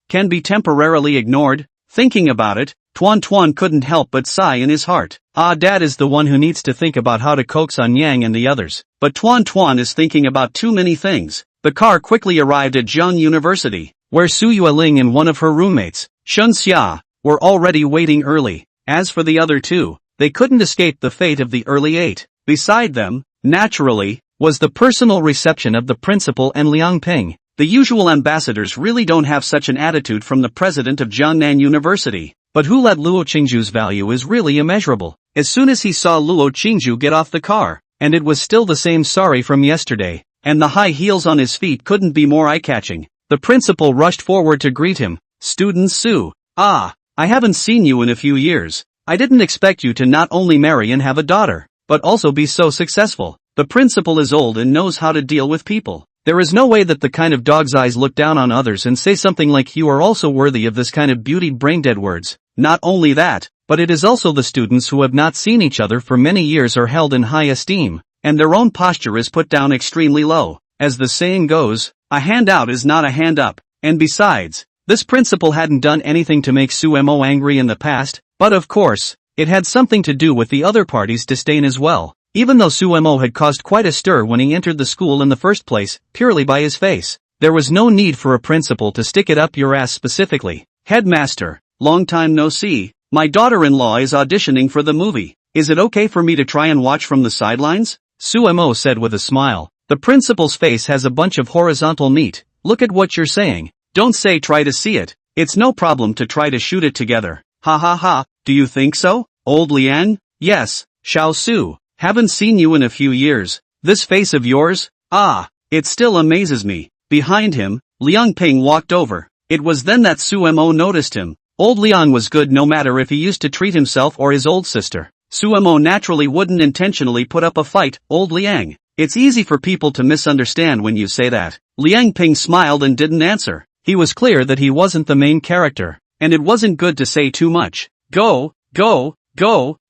can be temporarily ignored. Thinking about it, Tuan Tuan couldn't help but sigh in his heart. Dad is the one who needs to think about how to coax Anyang and the others. But Tuan Tuan is thinking about too many things. The car quickly arrived at Jiang University, where Su Yueling and one of her roommates, Shun Xia, were already waiting early. As for the other two, they couldn't escape the fate of the early eight. Beside them, naturally, was the personal reception of the principal and Liang Ping. The usual ambassadors really don't have such an attitude from the president of Jiangnan University. But who let Luo Qingju's value is really immeasurable. As soon as he saw Luo Qingju get off the car, and it was still the same sorry from yesterday, and the high heels on his feet couldn't be more eye-catching. The principal rushed forward to greet him. "Student Su. Ah, I haven't seen you in a few years. I didn't expect you to not only marry and have a daughter, but also be so successful." The principal is old and knows how to deal with people. There is no way that the kind of dog's eyes look down on others and say something like "you are also worthy of this" kind of beauty brain-dead words. Not only that, but it is also the students who have not seen each other for many years are held in high esteem, and their own posture is put down extremely low. As the saying goes, a handout is not a hand up. And besides, this principal hadn't done anything to make Suemo angry in the past, but of course, it had something to do with the other party's disdain as well. Even though Suemo had caused quite a stir when he entered the school in the first place, purely by his face, there was no need for a principal to stick it up your ass specifically. "Headmaster, long time no see. My daughter-in-law is auditioning for the movie. Is it okay for me to try and watch from the sidelines?" Suemo said with a smile. The principal's face has a bunch of horizontal meat. "Look at what you're saying. Don't say try to see it. It's no problem to try to shoot it together. Ha ha ha, do you think so, old Liang?" "Yes, Xiao Su. Haven't seen you in a few years. This face of yours? Ah, it still amazes me." Behind him, Liang Ping walked over. It was then that Suemo noticed him. Old Liang was good no matter if he used to treat himself or his old sister. Suemo naturally wouldn't intentionally put up a fight. "Old Liang." It's easy for people to misunderstand when you say that. Liang Ping smiled and didn't answer. He was clear that he wasn't the main character, and it wasn't good to say too much. Go,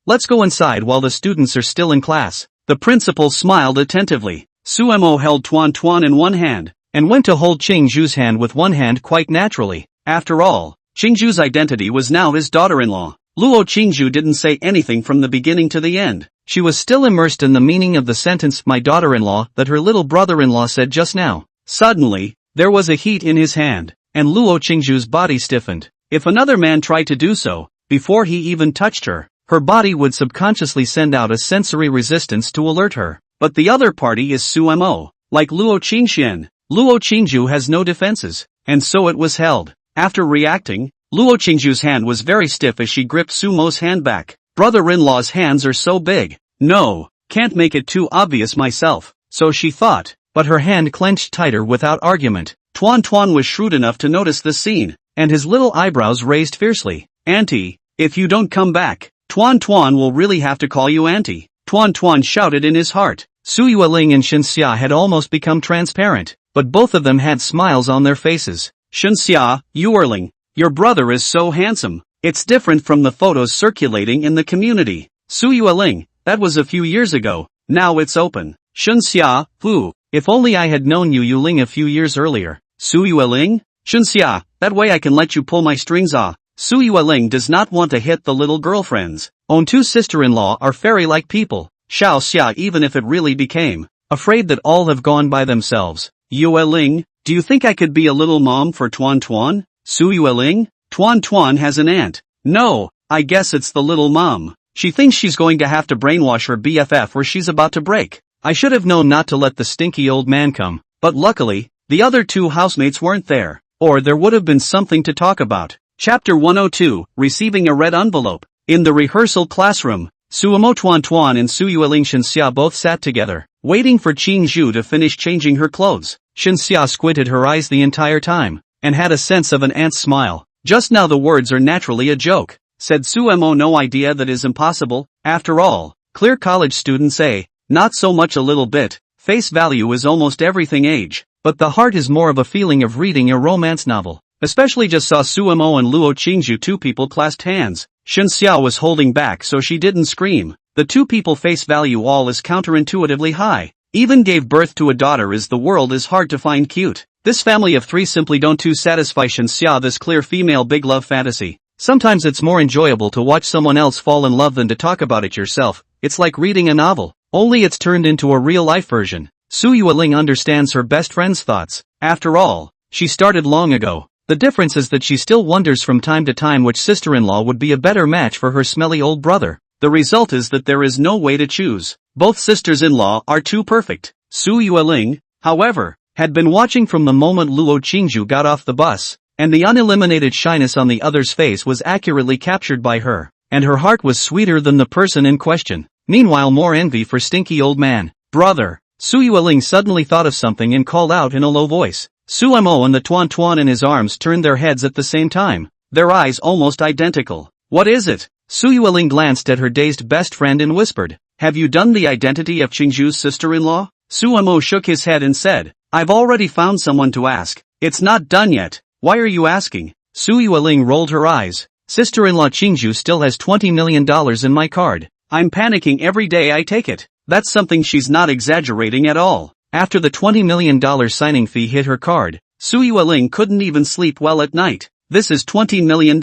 let's go inside while the students are still in class." The principal smiled attentively. Suemo held Tuan Tuan in one hand, and went to hold Qingzhu's hand with one hand quite naturally. After all, Qingzhu's identity was now his daughter-in-law. Luo Qingzhu didn't say anything from the beginning to the end. She was still immersed in the meaning of the sentence "my daughter-in-law" that her little brother-in-law said just now. Suddenly, there was a heat in his hand, and Luo Qingzhu's body stiffened. If another man tried to do so, before he even touched her, her body would subconsciously send out a sensory resistance to alert her. But the other party is Suemo. Like Luo Qingxian, Luo Qingzhu has no defenses, and so it was held. After reacting, Luo Qingzhu's hand was very stiff as she gripped Sumo's hand back. Brother-in-law's hands are so big. No, can't make it too obvious myself, so she thought, but her hand clenched tighter without argument. Tuan Tuan was shrewd enough to notice the scene, and his little eyebrows raised fiercely. "Auntie, if you don't come back, Tuan Tuan will really have to call you auntie." Tuan Tuan shouted in his heart. Su Yueling and Shenxia had almost become transparent, but both of them had smiles on their faces. "Shenxia, Yuerling, your brother is so handsome. It's different from the photos circulating in the community." "Su Yueling, that was a few years ago, now it's open." "Shenxia, who? If only I had known you Yuling a few years earlier." "Su Yueling? Shenxia, that way I can let you pull my strings ah." Su Yueling does not want to hit the little girlfriends. Own two sister-in-law are fairy-like people. Xiao Xia even if it really became afraid that all have gone by themselves. "Yueling, do you think I could be a little mom for Tuan Tuan?" "Su Yueling? Tuan Tuan has an aunt." "No, I guess it's the little mom. She thinks she's going to have to brainwash her BFF or she's about to break. I should have known not to let the stinky old man come, but luckily, the other two housemates weren't there, or there would have been something to talk about." Chapter 102, Receiving a Red Envelope. In the rehearsal classroom, Suemo Tuan Tuan and Su Yueling Shenxia both sat together, waiting for Qingzhu to finish changing her clothes. Shenxia squinted her eyes the entire time, and had a sense of an ant's smile. "Just now the words are naturally a joke," said Suemo. "No idea that is impossible. After all, clear college students say, not so much a little bit, face value is almost everything age, but the heart is more of a feeling of reading a romance novel." Especially just saw Suemo and Luo Qingzhu, two people clasped hands. Shenxia was holding back so she didn't scream. The two people face value all is counterintuitively high. Even gave birth to a daughter as the world is hard to find cute. This family of three simply don't too satisfy Shenxia this clear female big love fantasy. Sometimes it's more enjoyable to watch someone else fall in love than to talk about it yourself. It's like reading a novel, only it's turned into a real-life version. Su Yueling understands her best friend's thoughts. After all, she started long ago. The difference is that she still wonders from time to time which sister-in-law would be a better match for her smelly old brother. The result is that there is no way to choose. Both sisters-in-law are too perfect. Su Yueling, however, had been watching from the moment Luo Qingzhu got off the bus, and the uneliminated shyness on the other's face was accurately captured by her, and her heart was sweeter than the person in question. Meanwhile more envy for stinky old man. Brother. Su Yueling suddenly thought of something and called out in a low voice. Su Mo and the Tuan in his arms turned their heads at the same time, their eyes almost identical. What is it? Su Yueling glanced at her dazed best friend and whispered, have you done the identity of Qingju's sister-in-law? Su Mo shook his head and said, I've already found someone to ask. It's not done yet. Why are you asking? Su Yueling rolled her eyes. Sister-in-law Qingju still has $20 million in my card. I'm panicking every day I take it. That's something she's not exaggerating at all. After the $20 million signing fee hit her card, Su Yueling couldn't even sleep well at night. This is $20 million.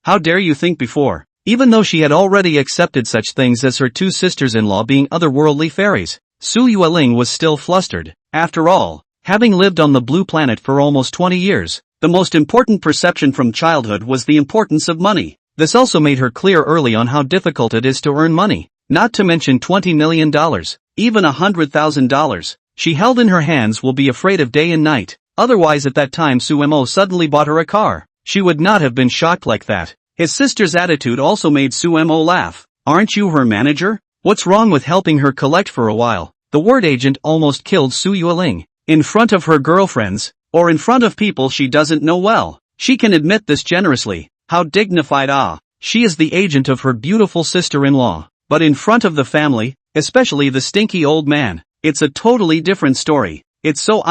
How dare you think before? Even though she had already accepted such things as her two sisters-in-law being otherworldly fairies, Su Yueling was still flustered. After all, having lived on the blue planet for almost 20 years, the most important perception from childhood was the importance of money. This also made her clear early on how difficult it is to earn money, not to mention $20 million, even $100,000. She held in her hands will be afraid of day and night. Otherwise at that time Su Mo suddenly bought her a car. She would not have been shocked like that. His sister's attitude also made Su Mo laugh. Aren't you her manager? What's wrong with helping her collect for a while? The word agent almost killed Su Yueling. In front of her girlfriends, or in front of people she doesn't know well. She can admit this generously. How dignified she is the agent of her beautiful sister-in-law. But in front of the family, especially the stinky old man, it's a totally different story. It's so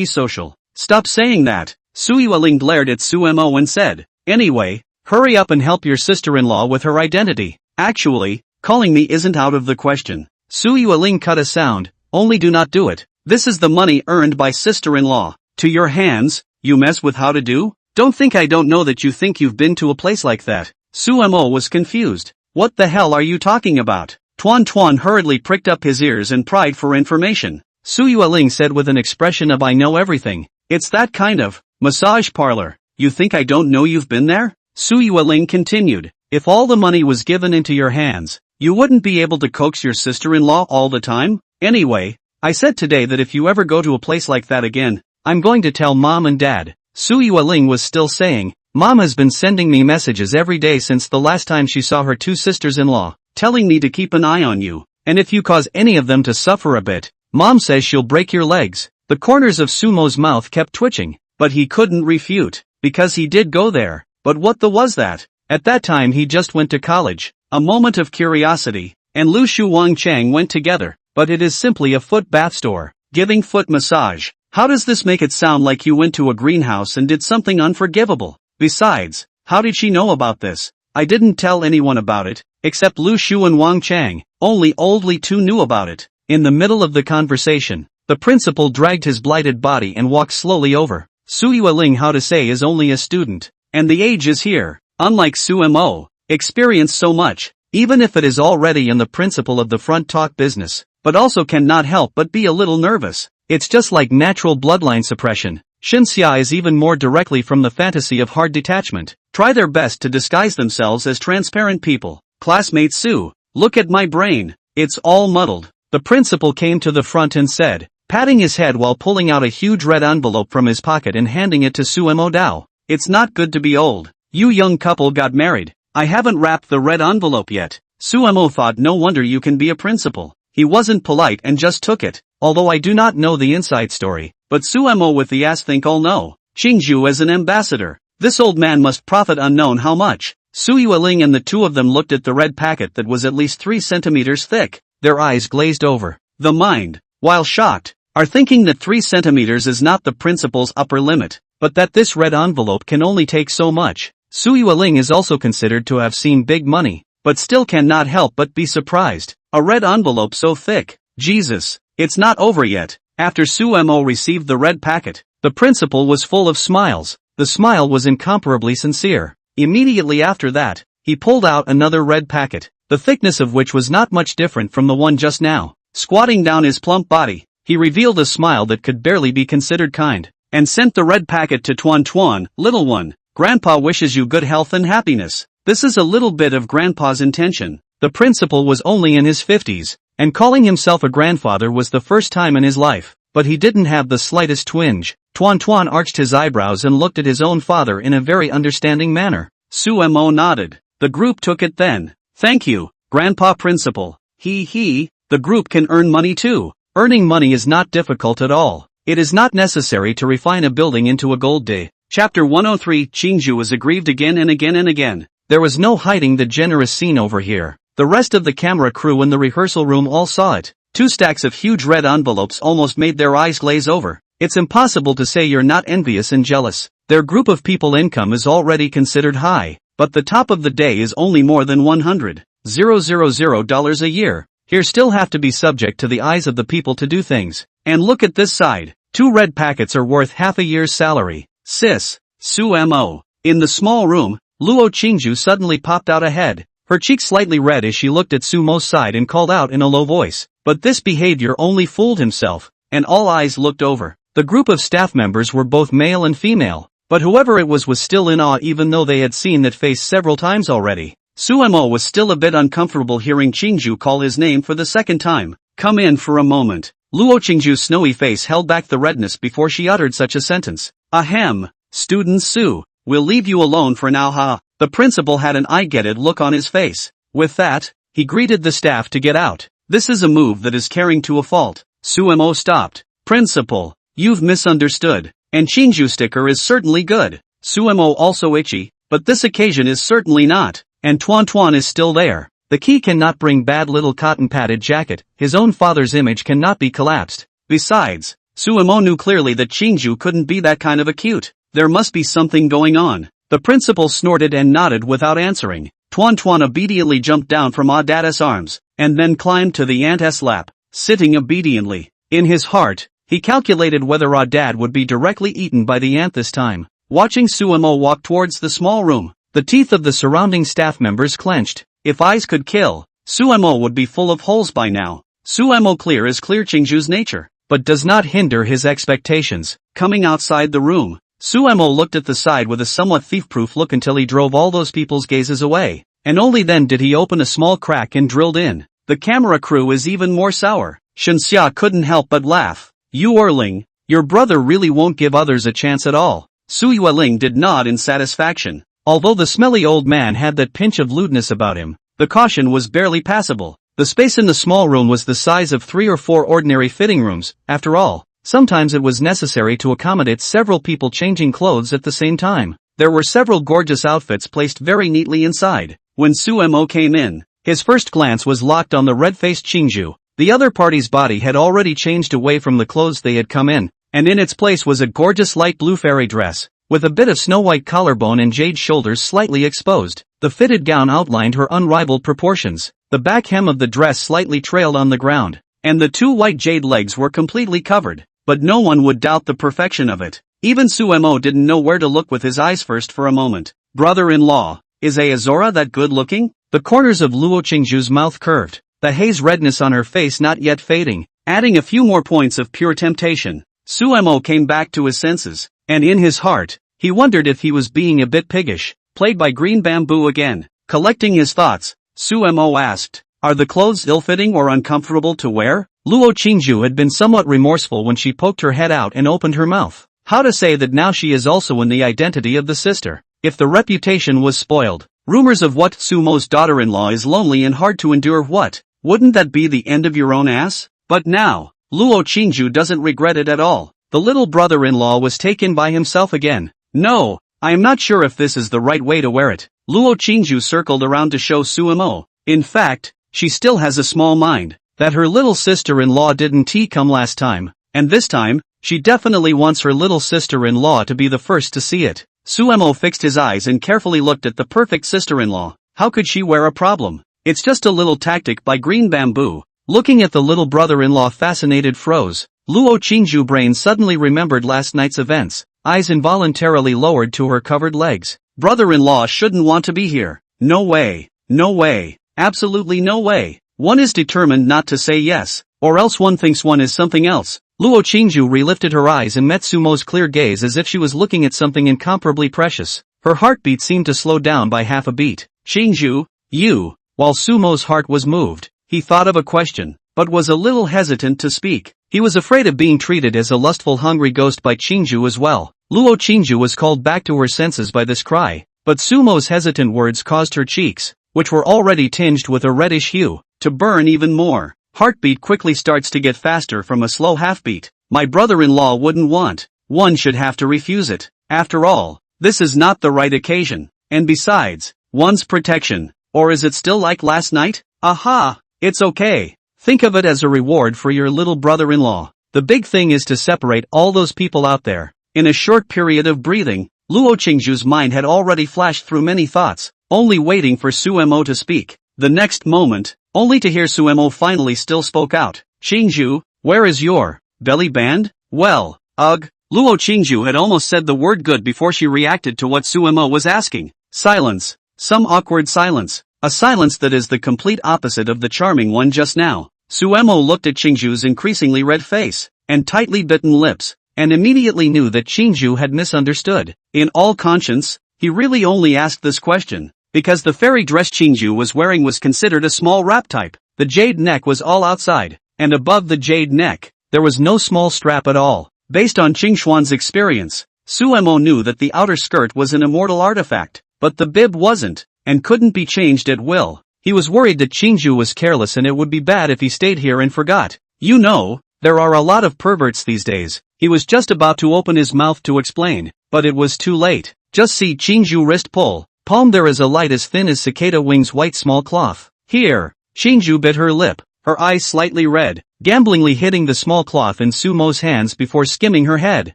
social. Stop saying that. Su Yueling glared at Su Mo and said, anyway, hurry up and help your sister-in-law with her identity. Actually, calling me isn't out of the question. Su Yueling cut a sound, only do not do it. This is the money earned by sister-in-law. To your hands, you mess with how to do? Don't think I don't know that you think you've been to a place like that. Su Mo was confused. What the hell are you talking about? Tuan hurriedly pricked up his ears and pried for information. Su Yueling said with an expression of I know everything. It's that kind of massage parlor. You think I don't know you've been there? Su Yueling continued. If all the money was given into your hands, you wouldn't be able to coax your sister-in-law all the time? Anyway, I said today that if you ever go to a place like that again, I'm going to tell Mom and Dad. Su Yueling was still saying, Mom has been sending me messages every day since the last time she saw her two sisters-in-law, telling me to keep an eye on you, and if you cause any of them to suffer a bit, Mom says she'll break your legs. The corners of Sumo's mouth kept twitching, but he couldn't refute, because he did go there. But what the was that? At that time he just went to college. A moment of curiosity, and Lu Shu Wang Chang went together, but it is simply a foot bath store, giving foot massage. How does this make it sound like you went to a greenhouse and did something unforgivable? Besides, how did she know about this? I didn't tell anyone about it, except Lu Shu and Wang Chang. Only old Li Tu knew about it. In the middle of the conversation, the principal dragged his blighted body and walked slowly over. Su Yueling how to say is only a student, and the age is here. Unlike Su Mo, experienced so much, even if it is already in the principle of the front talk business, but also cannot help but be a little nervous. It's just like natural bloodline suppression. Xinxia is even more directly from the fantasy of hard detachment. Try their best to disguise themselves as transparent people. Classmate Su, look at my brain. It's all muddled. The principal came to the front and said, patting his head while pulling out a huge red envelope from his pocket and handing it to Su Mo Dao. It's not good to be old. You young couple got married. I haven't wrapped the red envelope yet. Su Mo thought no wonder you can be a principal. He wasn't polite and just took it. Although I do not know the inside story, but Su Mo with the ass think all know. Qingju as an ambassador. This old man must profit unknown how much. Su Yueling and the two of them looked at the red packet that was at least 3 centimeters thick. Their eyes glazed over. The mind, while shocked, are thinking that 3 centimeters is not the principal's upper limit, but that this red envelope can only take so much. Su Yueling is also considered to have seen big money, but still cannot help but be surprised. A red envelope so thick. Jesus, it's not over yet. After Su Mo received the red packet, the principal was full of smiles. The smile was incomparably sincere. Immediately after that, he pulled out another red packet, the thickness of which was not much different from the one just now. Squatting down his plump body, he revealed a smile that could barely be considered kind, and sent the red packet to Tuan, little one. Grandpa wishes you good health and happiness. This is a little bit of Grandpa's intention. The principal was only in his 50s, and calling himself a grandfather was the first time in his life, but he didn't have the slightest twinge. Tuan arched his eyebrows and looked at his own father in a very understanding manner. Su Mo nodded. The group took it then. Thank you, Grandpa Principal. The group can earn money too. Earning money is not difficult at all. It is not necessary to refine a building into a gold dig. Chapter 103 Qingju is aggrieved again and again and again. There was no hiding the generous scene over here. The rest of the camera crew in the rehearsal room all saw it. 2 stacks of huge red envelopes almost made their eyes glaze over. It's impossible to say you're not envious and jealous. Their group of people income is already considered high, but the top of the day is only more than $100,000 a year. Here still have to be subject to the eyes of the people to do things. And look at this side. 2 red packets are worth half a year's salary. Sis, Su-mo. In the small room, Luo Qingju suddenly popped out ahead. Her cheeks slightly red as she looked at Sumo's side and called out in a low voice. But this behavior only fooled himself, and all eyes looked over. The group of staff members were both male and female, but whoever it was still in awe even though they had seen that face several times already. Su-mo was still a bit uncomfortable hearing Qingju call his name for the second time. Come in for a moment. Luo Qingju's snowy face held back the redness before she uttered such a sentence. Ahem, student Su, we'll leave you alone for now ha. The principal had an I-get-it look on his face. With that, he greeted the staff to get out. This is a move that is carrying to a fault. Su-mo stopped. Principal, you've misunderstood. And Qingju sticker is certainly good. Su-mo also itchy, but this occasion is certainly not. And Tuan is still there. The key cannot bring bad little cotton-padded jacket, his own father's image cannot be collapsed. Besides, Su-mo knew clearly that Qingju couldn't be that kind of a cute. There must be something going on. The principal snorted and nodded without answering. Tuan obediently jumped down from Audat's arms, and then climbed to the aunt's lap, sitting obediently. In his heart, he calculated whether Audat would be directly eaten by the aunt this time. Watching Su-mo walk towards the small room, the teeth of the surrounding staff members clenched. If eyes could kill, Su-mo would be full of holes by now. Su-mo clear is clear Qingju's nature, but does not hinder his expectations. Coming outside the room, Su-mo looked at the side with a somewhat thief-proof look until he drove all those people's gazes away, and only then did he open a small crack and drilled in. The camera crew is even more sour. Shenxia couldn't help but laugh. You Erling, your brother really won't give others a chance at all. Su Yueling did nod in satisfaction. Although the smelly old man had that pinch of lewdness about him, the caution was barely passable. The space in the small room was the size of 3 or 4 ordinary fitting rooms. After all, sometimes it was necessary to accommodate several people changing clothes at the same time. There were several gorgeous outfits placed very neatly inside. When Su-mo came in, his first glance was locked on the red-faced Qingju. The other party's body had already changed away from the clothes they had come in, and in its place was a gorgeous light blue fairy dress, with a bit of snow-white collarbone and jade shoulders slightly exposed. The fitted gown outlined her unrivaled proportions. The back hem of the dress slightly trailed on the ground, and the 2 white jade legs were completely covered. But no one would doubt the perfection of it. Even Su-mo didn't know where to look with his eyes first for a moment. Brother-in-law, is Azora that good-looking? The corners of Luo Qingju's mouth curved, the haze redness on her face not yet fading, adding a few more points of pure temptation. Su-mo came back to his senses, and in his heart, he wondered if he was being a bit piggish. Played by Green Bamboo again. Collecting his thoughts, Su-mo asked, are the clothes ill-fitting or uncomfortable to wear? Luo Qingju had been somewhat remorseful when she poked her head out and opened her mouth. How to say that now she is also in the identity of the sister? If the reputation was spoiled, rumors of what Sumo's daughter-in-law is lonely and hard to endure what? Wouldn't that be the end of your own ass? But now, Luo Qingju doesn't regret it at all. The little brother-in-law was taken by himself again. No, I am not sure if this is the right way to wear it. Luo Qingju circled around to show Su-mo. In fact, she still has a small mind that her little sister-in-law didn't come last time, and this time, she definitely wants her little sister-in-law to be the first to see it. Su-mo fixed his eyes and carefully looked at the perfect sister-in-law. How could she wear a problem? It's just a little tactic by Green Bamboo. Looking at the little brother-in-law fascinated froze. Luo Qingju brain suddenly remembered last night's events. Eyes involuntarily lowered to her covered legs. Brother-in-law shouldn't want to be here. No way. No way. Absolutely no way. One is determined not to say yes, or else one thinks one is something else. Luo Qingju relifted her eyes and met Sumo's clear gaze as if she was looking at something incomparably precious. Her heartbeat seemed to slow down by half a beat. Qingju, you. While Sumo's heart was moved, he thought of a question, but was a little hesitant to speak. He was afraid of being treated as a lustful hungry ghost by Qingju as well. Luo Qingju was called back to her senses by this cry, but Sumo's hesitant words caused her cheeks, which were already tinged with a reddish hue, to burn even more. Heartbeat quickly starts to get faster from a slow half-beat. My brother-in-law wouldn't want. One should have to refuse it. After all, this is not the right occasion. And besides, one's protection. Or is it still like last night? Aha! It's okay. Think of it as a reward for your little brother-in-law. The big thing is to separate all those people out there. In a short period of breathing, Luo Qingju's mind had already flashed through many thoughts, only waiting for Suemo to speak. The next moment, only to hear Suemo finally still spoke out. Qingju, where is your belly band? Well, ugh. Luo Qingju had almost said the word good before she reacted to what Suemo was asking. Silence. Some awkward silence. A silence that is the complete opposite of the charming one just now. Suemo looked at Qingju's increasingly red face and tightly bitten lips, and immediately knew that Qingju had misunderstood. In all conscience, he really only asked this question because the fairy dress Qingju was wearing was considered a small wrap type. The jade neck was all outside, and above the jade neck, there was no small strap at all. Based on Qingxuan's experience, Suemo knew that the outer skirt was an immortal artifact, but the bib wasn't, and couldn't be changed at will. He was worried that Qingju was careless and it would be bad if he stayed here and forgot. You know, there are a lot of perverts these days. He was just about to open his mouth to explain, but it was too late. Just see Qingju wrist pull. Palm there is a light as thin as cicada wings white small cloth. Here. Qingju bit her lip, her eyes slightly red, gamblingly hitting the small cloth in Sumo's hands before skimming her head.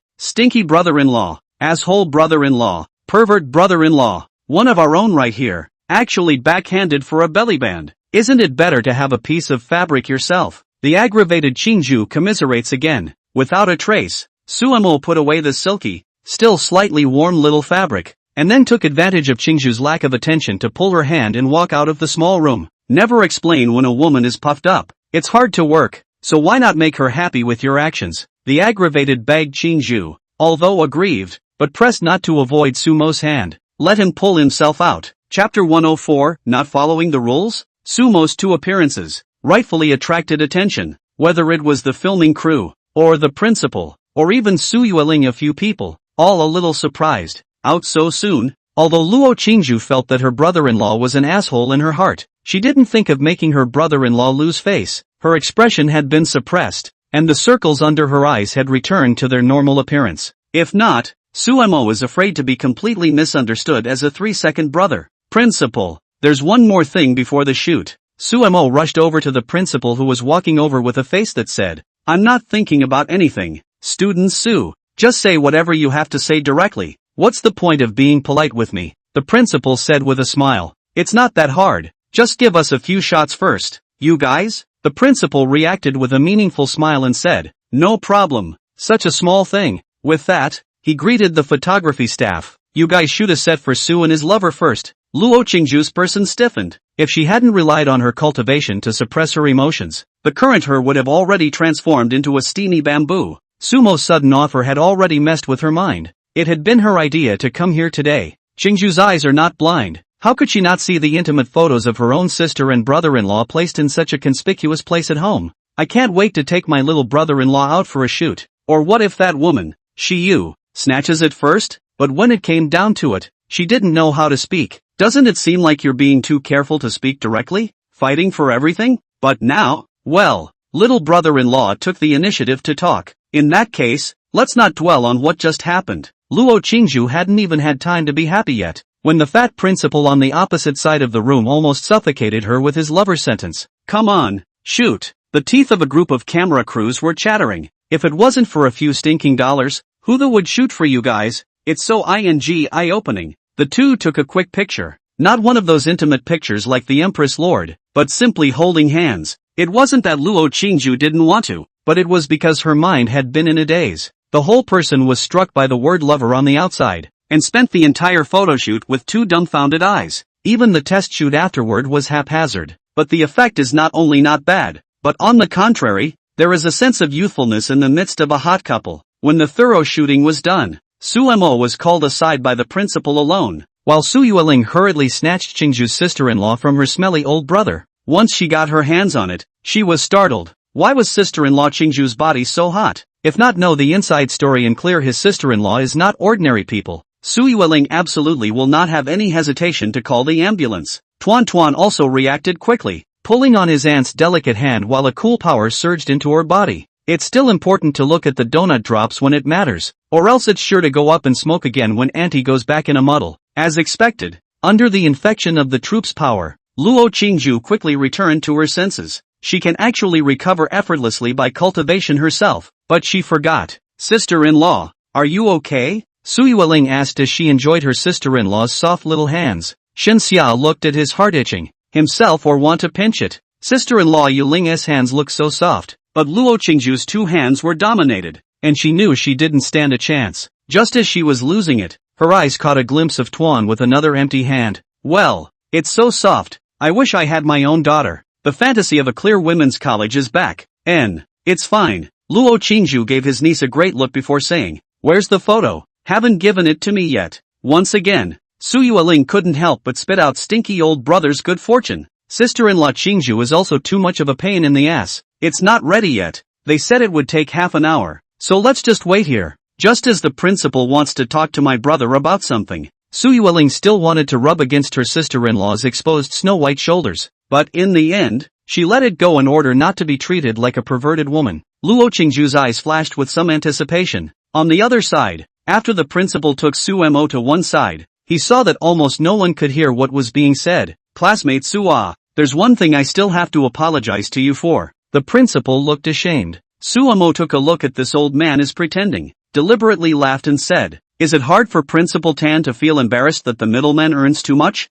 Stinky brother-in-law, asshole brother-in-law, pervert brother-in-law, one of our own right here, actually backhanded for a belly band. Isn't it better to have a piece of fabric yourself? The aggravated Qingju commiserates again. Without a trace, Suemo put away the silky, still slightly warm little fabric, and then took advantage of Qingju's lack of attention to pull her hand and walk out of the small room. Never explain when a woman is puffed up. It's hard to work, so why not make her happy with your actions? The aggravated begged Qingju, although aggrieved, but pressed not to avoid Sumo's hand. Let him pull himself out. Chapter 104, Not Following the Rules? Sumo's two appearances rightfully attracted attention, whether it was the filming crew, or the principal, or even Su Yueling. A few people, all a little surprised. Out so soon? Although Luo Qingju felt that her brother-in-law was an asshole in her heart, she didn't think of making her brother-in-law lose face. Her expression had been suppressed, and the circles under her eyes had returned to their normal appearance. If not, Suemo was afraid to be completely misunderstood as a 3-second brother. Principal, there's one more thing before the shoot. Suemo rushed over to the principal who was walking over with a face that said, I'm not thinking about anything. Student Su, just say whatever you have to say directly. What's the point of being polite with me? The principal said with a smile. It's not that hard. Just give us a few shots first. You guys? The principal reacted with a meaningful smile and said, no problem. Such a small thing. With that, he greeted the photography staff. You guys shoot a set for Su and his lover first. Luo Qingju's person stiffened. If she hadn't relied on her cultivation to suppress her emotions, the current her would have already transformed into a steamy bamboo. Sumo's sudden offer had already messed with her mind. It had been her idea to come here today. Qingju's eyes are not blind. How could she not see the intimate photos of her own sister and brother-in-law placed in such a conspicuous place at home? I can't wait to take my little brother-in-law out for a shoot. Or what if that woman, Shiyu, snatches it first? But when it came down to it, she didn't know how to speak. Doesn't it seem like you're being too careful to speak directly? Fighting for everything? But now, well, little brother-in-law took the initiative to talk. In that case, let's not dwell on what just happened. Luo Qingju hadn't even had time to be happy yet, when the fat principal on the opposite side of the room almost suffocated her with his lover sentence. Come on, shoot. The teeth of a group of camera crews were chattering. If it wasn't for a few stinking dollars, who the would shoot for you guys? It's so eye-opening. The two took a quick picture. Not one of those intimate pictures like the Empress Lord, but simply holding hands. It wasn't that Luo Qingju didn't want to, but it was because her mind had been in a daze. The whole person was struck by the word lover on the outside, and spent the entire photoshoot with two dumbfounded eyes. Even the test shoot afterward was haphazard. But the effect is not only not bad, but on the contrary, there is a sense of youthfulness in the midst of a hot couple. When the thorough shooting was done, Suemo was called aside by the principal alone, while Su Yueling hurriedly snatched Qingju's sister-in-law from her smelly old brother. Once she got her hands on it, she was startled. Why was sister-in-law Qingju's body so hot? If not know the inside story and clear his sister-in-law is not ordinary people, Su Yueling absolutely will not have any hesitation to call the ambulance. Tuan also reacted quickly. pulling on his aunt's delicate hand while a cool power surged into her body. It's still important to look at the donut drops when it matters, or else it's sure to go up and smoke again when Auntie goes back in a muddle. As expected, under the infection of the troop's power, Luo Qingju quickly returned to her senses. She can actually recover effortlessly by cultivation herself, but she forgot. Sister-in-law, are you okay? Su Yueling asked as she enjoyed her sister-in-law's soft little hands. Shen Xia looked at his heart itching, himself or want to pinch it. Sister-in-law Yuling's hands looked so soft, but Luo Qingju's two hands were dominated, and she knew she didn't stand a chance. Just as she was losing it, her eyes caught a glimpse of Tuan with another empty hand. Well, it's so soft, I wish I had my own daughter. The fantasy of a clear women's college is back. It's fine. Luo Qingju gave his niece a great look before saying, where's the photo? Haven't given it to me yet. Once again, Su Yueling couldn't help but spit out stinky old brother's good fortune. Sister-in-law Qingju is also too much of a pain in the ass. It's not ready yet. They said it would take half an hour. So let's just wait here. Just as the principal wants to talk to my brother about something. Su Yueling still wanted to rub against her sister-in-law's exposed snow-white shoulders. But in the end, she let it go in order not to be treated like a perverted woman. Luo Qingju's eyes flashed with some anticipation. On the other side, after the principal took Su Mo to one side, he saw that almost no one could hear what was being said. Classmate Su-ah, there's one thing I still have to apologize to you for. The principal looked ashamed. Su Mo took a look at this old man as pretending, deliberately laughed and said, is it hard for Principal Tan to feel embarrassed that the middleman earns too much?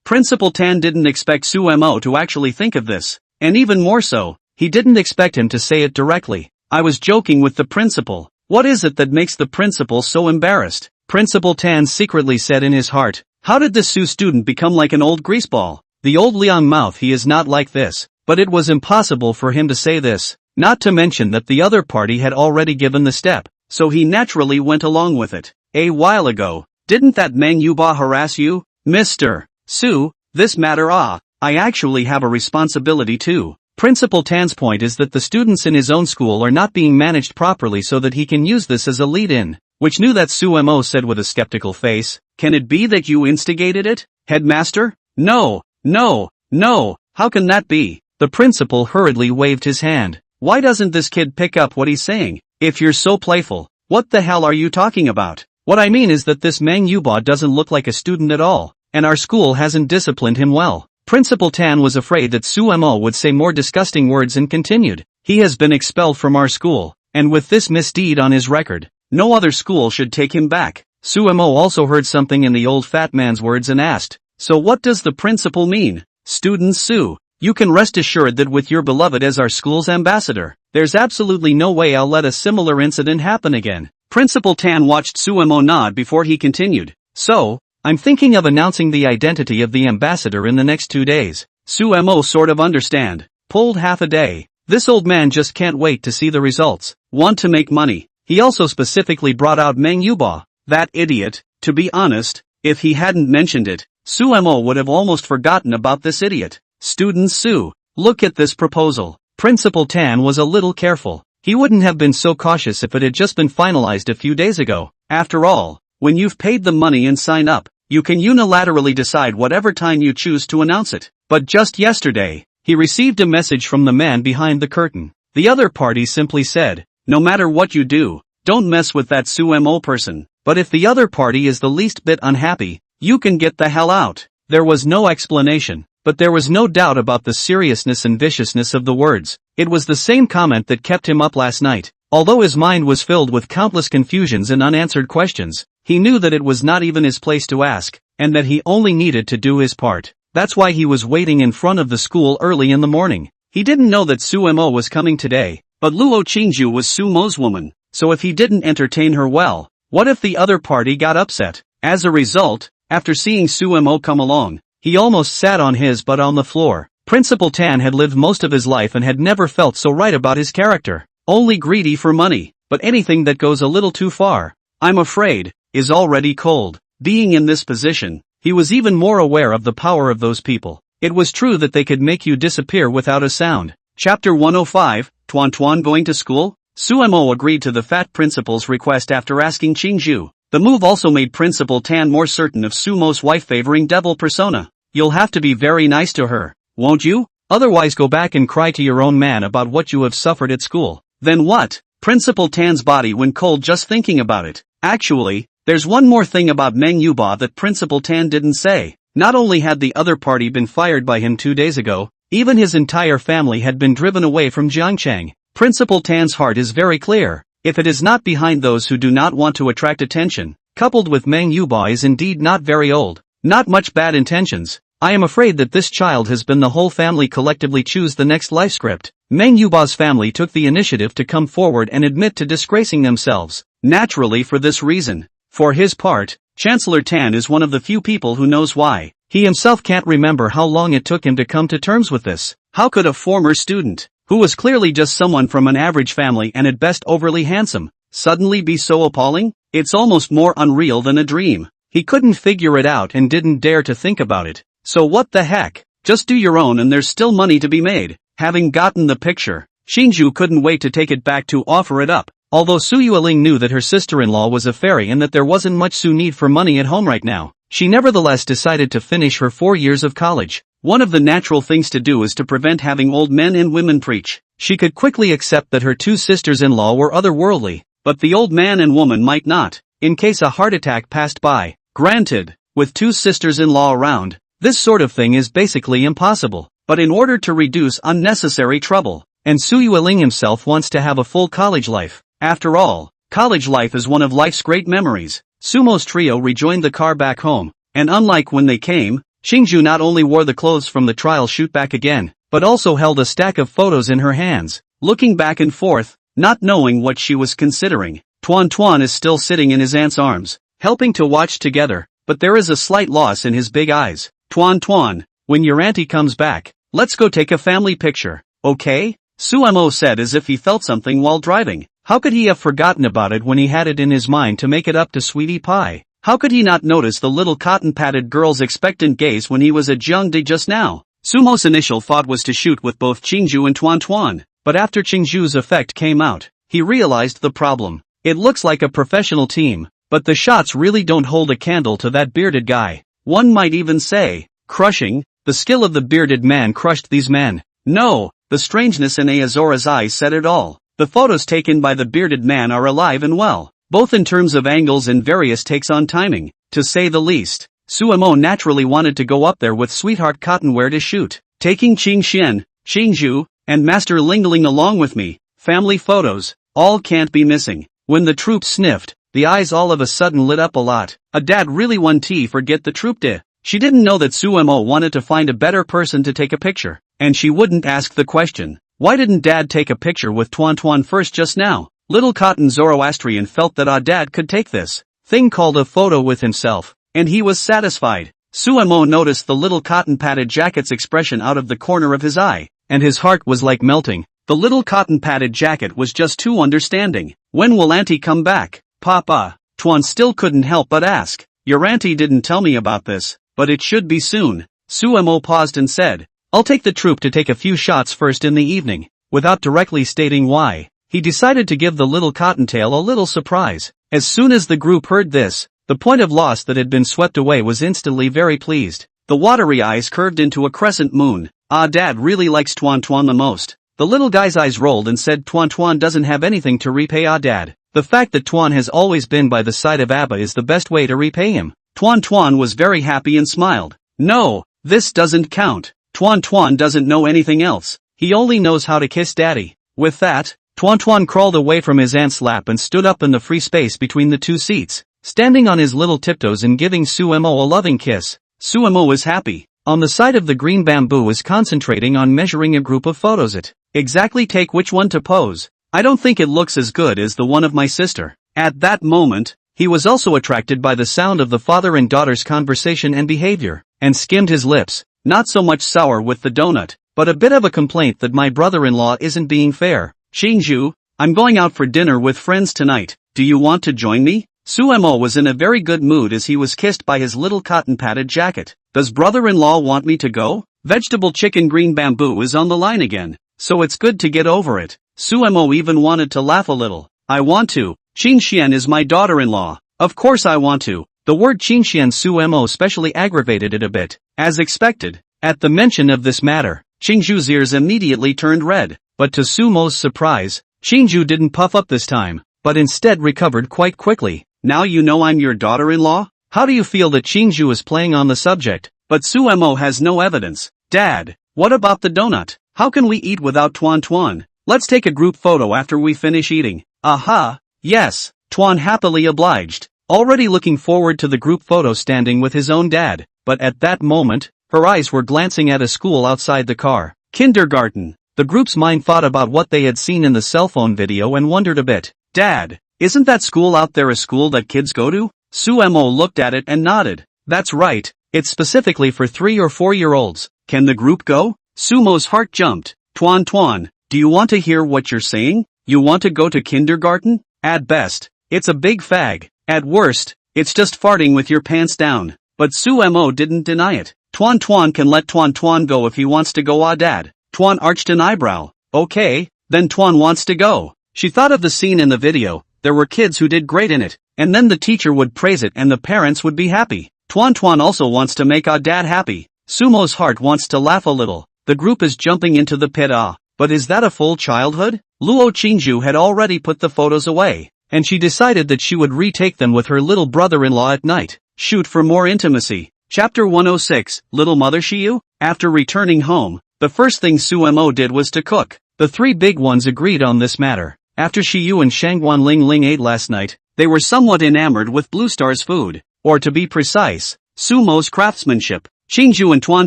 Principal Tan didn't expect Su Mo to actually think of this, and even more so, he didn't expect him to say it directly. I was joking with the principal. What is it that makes the principal so embarrassed? Principal Tan secretly said in his heart, how did this Su student become like an old greaseball? The old Liang mouth, he is not like this, but it was impossible for him to say this, not to mention that the other party had already given the step, so he naturally went along with it. A while ago, didn't that manhwa harass you? Mr. Su, this matter I actually have a responsibility too. Principal Tan's point is that the students in his own school are not being managed properly so that he can use this as a lead-in, which knew that Su Mo said with a skeptical face, can it be that you instigated it, headmaster? No, how can that be? The principal hurriedly waved his hand. Why doesn't this kid pick up what he's saying? If you're so playful, what the hell are you talking about? What I mean is that this manhwa doesn't look like a student at all, and our school hasn't disciplined him well. Principal Tan was afraid that Su Mo would say more disgusting words and continued, he has been expelled from our school, and with this misdeed on his record, no other school should take him back. Su Mo also heard something in the old fat man's words and asked, so what does the principal mean? Student Su, you can rest assured that with your beloved as our school's ambassador, there's absolutely no way I'll let a similar incident happen again. Principal Tan watched Su Mo nod before he continued, so, I'm thinking of announcing the identity of the ambassador in the next 2 days. Su Mo sort of understand. Pulled half a day. This old man just can't wait to see the results. Want to make money. He also specifically brought out manhwa. That idiot. To be honest, if he hadn't mentioned it, Su Mo would have almost forgotten about this idiot. Student Su, look at this proposal. Principal Tan was a little careful. He wouldn't have been so cautious if it had just been finalized a few days ago. After all, when you've paid the money and sign up, you can unilaterally decide whatever time you choose to announce it. But just yesterday, he received a message from the man behind the curtain. The other party simply said, no matter what you do, don't mess with that Su Mo person. But if the other party is the least bit unhappy, you can get the hell out. There was no explanation, but there was no doubt about the seriousness and viciousness of the words. It was the same comment that kept him up last night. Although his mind was filled with countless confusions and unanswered questions, he knew that it was not even his place to ask, and that he only needed to do his part. That's why he was waiting in front of the school early in the morning. He didn't know that Su Mo was coming today, but Luo Qingju was Su Mo's woman, so if he didn't entertain her well, what if the other party got upset? As a result, after seeing Su Mo come along, he almost sat on his butt on the floor. Principal Tan had lived most of his life and had never felt so right about his character. Only greedy for money, but anything that goes a little too far, I'm afraid, is already cold. Being in this position, he was even more aware of the power of those people. It was true that they could make you disappear without a sound. Chapter 105, Tuan going to school? Su Mo agreed to the fat principal's request after asking Qingju. The move also made Principal Tan more certain of Su Mo's wife favoring devil persona. You'll have to be very nice to her, won't you? Otherwise go back and cry to your own man about what you have suffered at school. Then what? Principal Tan's body went cold just thinking about it. Actually, there's one more thing about manhwa that Principal Tan didn't say. Not only had the other party been fired by him 2 days ago, even his entire family had been driven away from Jiangcheng. Principal Tan's heart is very clear. If it is not behind those who do not want to attract attention, coupled with manhwa is indeed not very old. Not much bad intentions. I am afraid that this child has been the whole family collectively choose the next life script. Manhwa's family took the initiative to come forward and admit to disgracing themselves. Naturally for this reason. For his part, Chancellor Tan is one of the few people who knows why. He himself can't remember how long it took him to come to terms with this. How could a former student, who was clearly just someone from an average family and at best overly handsome, suddenly be so appalling? It's almost more unreal than a dream. He couldn't figure it out and didn't dare to think about it. So what the heck? Just do your own and there's still money to be made. Having gotten the picture, Xingju couldn't wait to take it back to offer it up. Although Su Yueling knew that her sister-in-law was a fairy and that there wasn't much Su need for money at home right now, she nevertheless decided to finish her 4 years of college. One of the natural things to do is to prevent having old men and women preach. She could quickly accept that her 2 sisters-in-law were otherworldly, but the old man and woman might not, in case a heart attack passed by. Granted, with 2 sisters-in-law around, this sort of thing is basically impossible, but in order to reduce unnecessary trouble, and Su Yueling himself wants to have a full college life. After all, college life is one of life's great memories. Sumo's trio rejoined the car back home, and unlike when they came, Xingju not only wore the clothes from the trial shoot back again, but also held a stack of photos in her hands, looking back and forth, not knowing what she was considering. Tuan is still sitting in his aunt's arms, helping to watch together, but there is a slight loss in his big eyes. Tuan, when your auntie comes back, let's go take a family picture, okay? Sumo said as if he felt something while driving. How could he have forgotten about it when he had it in his mind to make it up to Sweetie Pie? How could he not notice the little cotton-padded girl's expectant gaze when he was at Jiangdi just now? Sumo's initial thought was to shoot with both Qingju and Tuan, but after Qingju's effect came out, he realized the problem. It looks like a professional team, but the shots really don't hold a candle to that bearded guy. One might even say, crushing. The skill of the bearded man crushed these men. No, the strangeness in Azora's eyes said it all. The photos taken by the bearded man are alive and well, both in terms of angles and various takes on timing, to say the least. Sumo naturally wanted to go up there with Sweetheart Cottonwear to shoot, taking Qing Xian, Xingju, and Master Lingling along with me. Family photos, all can't be missing. When the troop sniffed, the eyes all of a sudden lit up a lot. A dad really won tea forget the troop de. She didn't know that Sumo wanted to find a better person to take a picture, and she wouldn't ask the question. Why didn't Dad take a picture with Tuan first just now? Little Cotton Zoroastrian felt that Dad could take this thing called a photo with himself, and he was satisfied. Sumo noticed the little cotton-padded jacket's expression out of the corner of his eye, and his heart was like melting. The little cotton-padded jacket was just too understanding. When will Auntie come back? Papa? Tuan still couldn't help but ask. Your auntie didn't tell me about this, but it should be soon. Sumo paused and said, I'll take the troop to take a few shots first in the evening. Without directly stating why, he decided to give the little cottontail a little surprise. As soon as the group heard this, the point of loss that had been swept away was instantly very pleased. The watery eyes curved into a crescent moon. Dad really likes Tuan the most. The little guy's eyes rolled and said Tuan doesn't have anything to repay Dad. The fact that Tuan has always been by the side of Abba is the best way to repay him. Tuan was very happy and smiled. No, this doesn't count. Tuan doesn't know anything else. He only knows how to kiss Daddy. With that, Tuan crawled away from his aunt's lap and stood up in the free space between the 2 seats, standing on his little tiptoes and giving Sumo a loving kiss. Sumo was happy. On the side of the green bamboo is concentrating on measuring a group of photos. It exactly take which one to pose. I don't think it looks as good as the one of my sister. At that moment, he was also attracted by the sound of the father and daughter's conversation and behavior, and skimmed his lips. Not so much sour with the donut, but a bit of a complaint that my brother-in-law isn't being fair. Xingju, I'm going out for dinner with friends tonight. Do you want to join me? Sumo was in a very good mood as he was kissed by his little cotton-padded jacket. Does brother-in-law want me to go? Vegetable chicken green bamboo is on the line again, so it's good to get over it. Sumo even wanted to laugh a little. I want to. Qingxian is my daughter-in-law. Of course I want to. The word Qingxian Sumo specially aggravated it a bit. As expected, at the mention of this matter, Qingju's ears immediately turned red, but to Sumo's surprise, Qingju didn't puff up this time, but instead recovered quite quickly. Now you know I'm your daughter-in-law? How do you feel that Qingju is playing on the subject? But Sumo has no evidence. Dad, what about the donut? How can we eat without Tuan Tuan? Let's take a group photo after we finish eating. Aha, yes, Tuan happily obliged, already looking forward to the group photo standing with his own dad, but at that moment, her eyes were glancing at a school outside the car. Kindergarten. The group's mind thought about what they had seen in the cell phone video and wondered a bit. Dad, isn't that school out there a school that kids go to? Sumo looked at it and nodded. That's right, it's specifically for 3 or 4-year-olds. Can the group go? Sumo's heart jumped. Tuan Tuan, do you want to hear what you're saying? You want to go to kindergarten? At best, it's a big fag. At worst, it's just farting with your pants down. But Sumo didn't deny it. Tuan Tuan can let Tuan Tuan go if he wants to go. Ah, Dad. Tuan arched an eyebrow. Okay, then Tuan wants to go. She thought of the scene in the video. There were kids who did great in it, and then the teacher would praise it and the parents would be happy. Tuan Tuan also wants to make Ah Dad happy. Sumo's heart wants to laugh a little. The group is jumping into the pit. But is that a full childhood? Luo Qingju had already put the photos away, and she decided that she would retake them with her little brother-in-law at night. Shoot for more intimacy. Chapter 106, Little Mother Shiyu? After returning home, the first thing Sumo did was to cook. The 3 big ones agreed on this matter. After Shiyu and Shangguan Ling Ling ate last night, they were somewhat enamored with Blue Star's food, or to be precise, Sumo's craftsmanship. Qingju and Tuan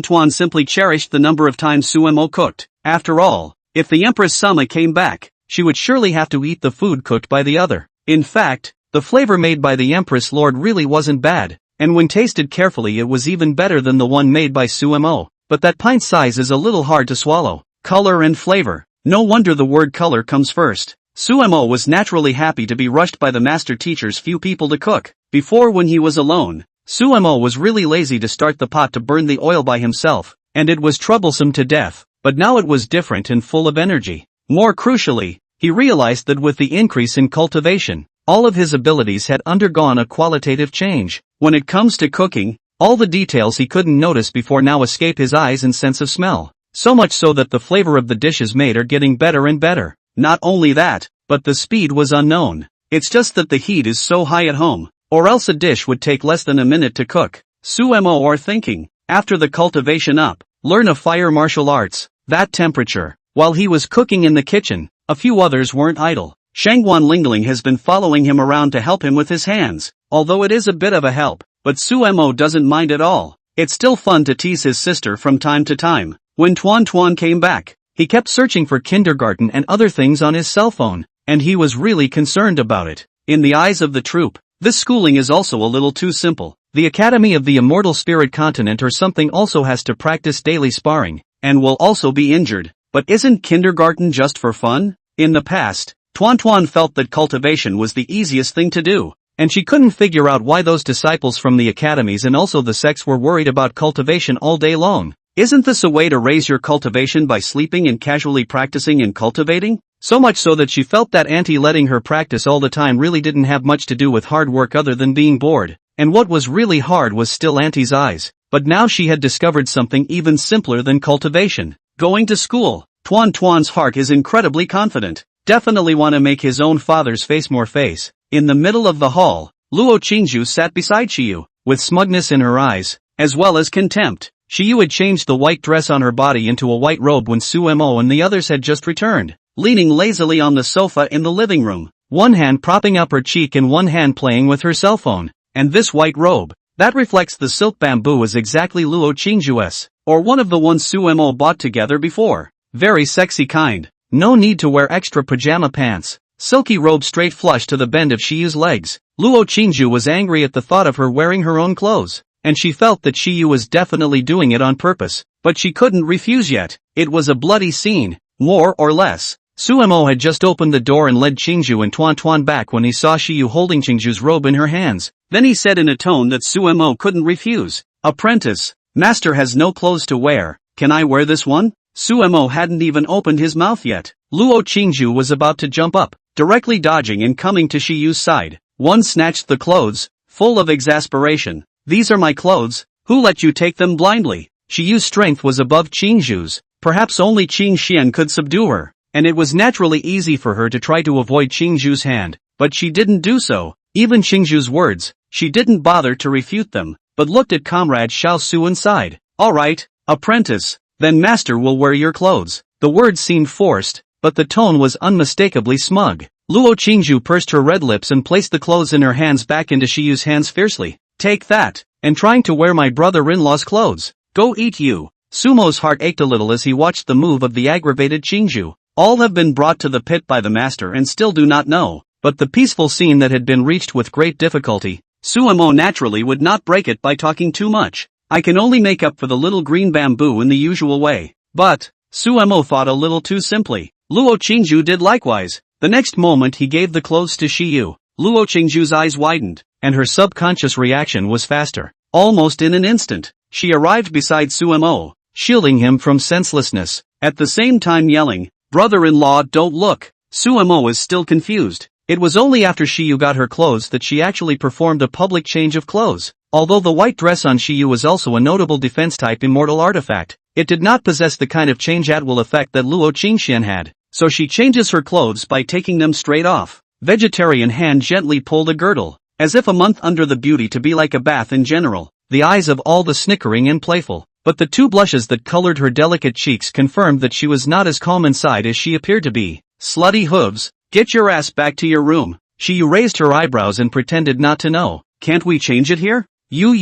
Tuan simply cherished the number of times Sumo cooked. After all, if the Empress Sama came back, she would surely have to eat the food cooked by the other. In fact, the flavor made by the Empress Lord really wasn't bad, and when tasted carefully it was even better than the one made by Sumo. But that pint size is a little hard to swallow. Color and flavor. No wonder the word color comes first. Sumo was naturally happy to be rushed by the master teacher's few people to cook. Before, when he was alone, Sumo was really lazy to start the pot to burn the oil by himself, and it was troublesome to death. But now it was different and full of energy. More crucially, he realized that with the increase in cultivation, all of his abilities had undergone a qualitative change. When it comes to cooking, all the details he couldn't notice before now escape his eyes and sense of smell. So much so that the flavor of the dishes made are getting better and better. Not only that, but the speed was unknown. It's just that the heat is so high at home, or else a dish would take less than a minute to cook. Sumo are thinking, after the cultivation up, learn a fire martial arts, that temperature. While he was cooking in the kitchen, a few others weren't idle. Shangguan Lingling has been following him around to help him with his hands, although it is a bit of a help, but Sumo doesn't mind at all. It's still fun to tease his sister from time to time. When Tuan Tuan came back, he kept searching for kindergarten and other things on his cell phone, and he was really concerned about it. In the eyes of the troop, this schooling is also a little too simple. The Academy of the Immortal Spirit Continent or something also has to practice daily sparring, and will also be injured. But isn't kindergarten just for fun? In the past, Tuan Tuan felt that cultivation was the easiest thing to do, and she couldn't figure out why those disciples from the academies and also the sects were worried about cultivation all day long. Isn't this a way to raise your cultivation by sleeping and casually practicing and cultivating? So much so that she felt that Auntie letting her practice all the time really didn't have much to do with hard work other than being bored, and what was really hard was still Auntie's eyes. But now she had discovered something even simpler than cultivation. Going to school. Tuan Tuan's heart is incredibly confident. Definitely want to make his own father's face more face. In the middle of the hall, Luo Qingju sat beside Shiyu, with smugness in her eyes, as well as contempt. Shiyu had changed the white dress on her body into a white robe when Sumo and the others had just returned, leaning lazily on the sofa in the living room, one hand propping up her cheek and one hand playing with her cell phone. And this white robe, that reflects the silk bamboo, is exactly Luo Qingju's, or one of the ones Sumo bought together before. Very sexy kind. No need to wear extra pajama pants. Silky robe straight flush to the bend of Shiyu's legs. Luo Qingju was angry at the thought of her wearing her own clothes, and she felt that Shiyu was definitely doing it on purpose, but she couldn't refuse yet. It was a bloody scene, more or less. Sumo had just opened the door and led Qingju and Tuan Tuan back when he saw Shiyu holding Qingju's robe in her hands. Then he said in a tone that Sumo couldn't refuse, "Apprentice, master has no clothes to wear, can I wear this one?" Sumo hadn't even opened his mouth yet. Luo Qingju was about to jump up, directly dodging and coming to Shiyu's side. One snatched the clothes, full of exasperation. "These are my clothes, who let you take them blindly?" Shiyu's strength was above Qingju's, perhaps only Qing Xian could subdue her, and it was naturally easy for her to try to avoid Qingzhu's hand, but she didn't do so. Even Qingzhu's words, she didn't bother to refute them, but looked at comrade Xiao Su and sighed. Alright, apprentice, then master will wear your clothes. The words seemed forced, but the tone was unmistakably smug. Luo Qingzhu pursed her red lips and placed the clothes in her hands back into Shiyu's hands fiercely. Take that, and trying to wear my brother-in-law's clothes. Go eat you. Sumo's heart ached a little as he watched the move of the aggravated Qingzhu. All have been brought to the pit by the master and still do not know, but the peaceful scene that had been reached with great difficulty, Sumo naturally would not break it by talking too much. I can only make up for the little green bamboo in the usual way. But, Sumo thought a little too simply. Luo Qingzhu did likewise. The next moment he gave the clothes to Shiyu. Luo Qingzhu's eyes widened, and her subconscious reaction was faster. Almost in an instant, she arrived beside Sumo, shielding him from senselessness, at the same time yelling, "Brother-in-law, don't look!" Sumo was still confused. It was only after Shiyu got her clothes that she actually performed a public change of clothes. Although the white dress on Shiyu was also a notable defense-type immortal artifact, it did not possess the kind of change-at-will effect that Luo Qingxian had, so she changes her clothes by taking them straight off. Vegetarian hand gently pulled a girdle, as if a month under the beauty to be like a bath in general, the eyes of all the snickering and playful, but the two blushes that colored her delicate cheeks confirmed that she was not as calm inside as she appeared to be. Slutty hooves, get your ass back to your room. Shiyu raised her eyebrows and pretended not to know. Can't we change it here? You.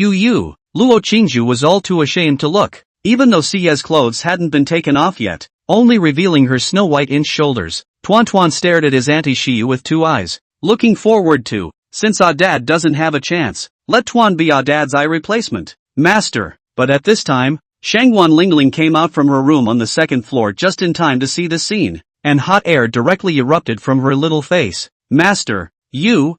Luo Qingzhu was all too ashamed to look, even though Siya's clothes hadn't been taken off yet, only revealing her snow-white inch shoulders. Tuan stared at his auntie Shiyu with two eyes, looking forward to, since Dad doesn't have a chance, let Tuan be Dad's eye replacement. Master. But at this time, Shangwan Lingling came out from her room on the second floor just in time to see the scene, and hot air directly erupted from her little face. Master, you,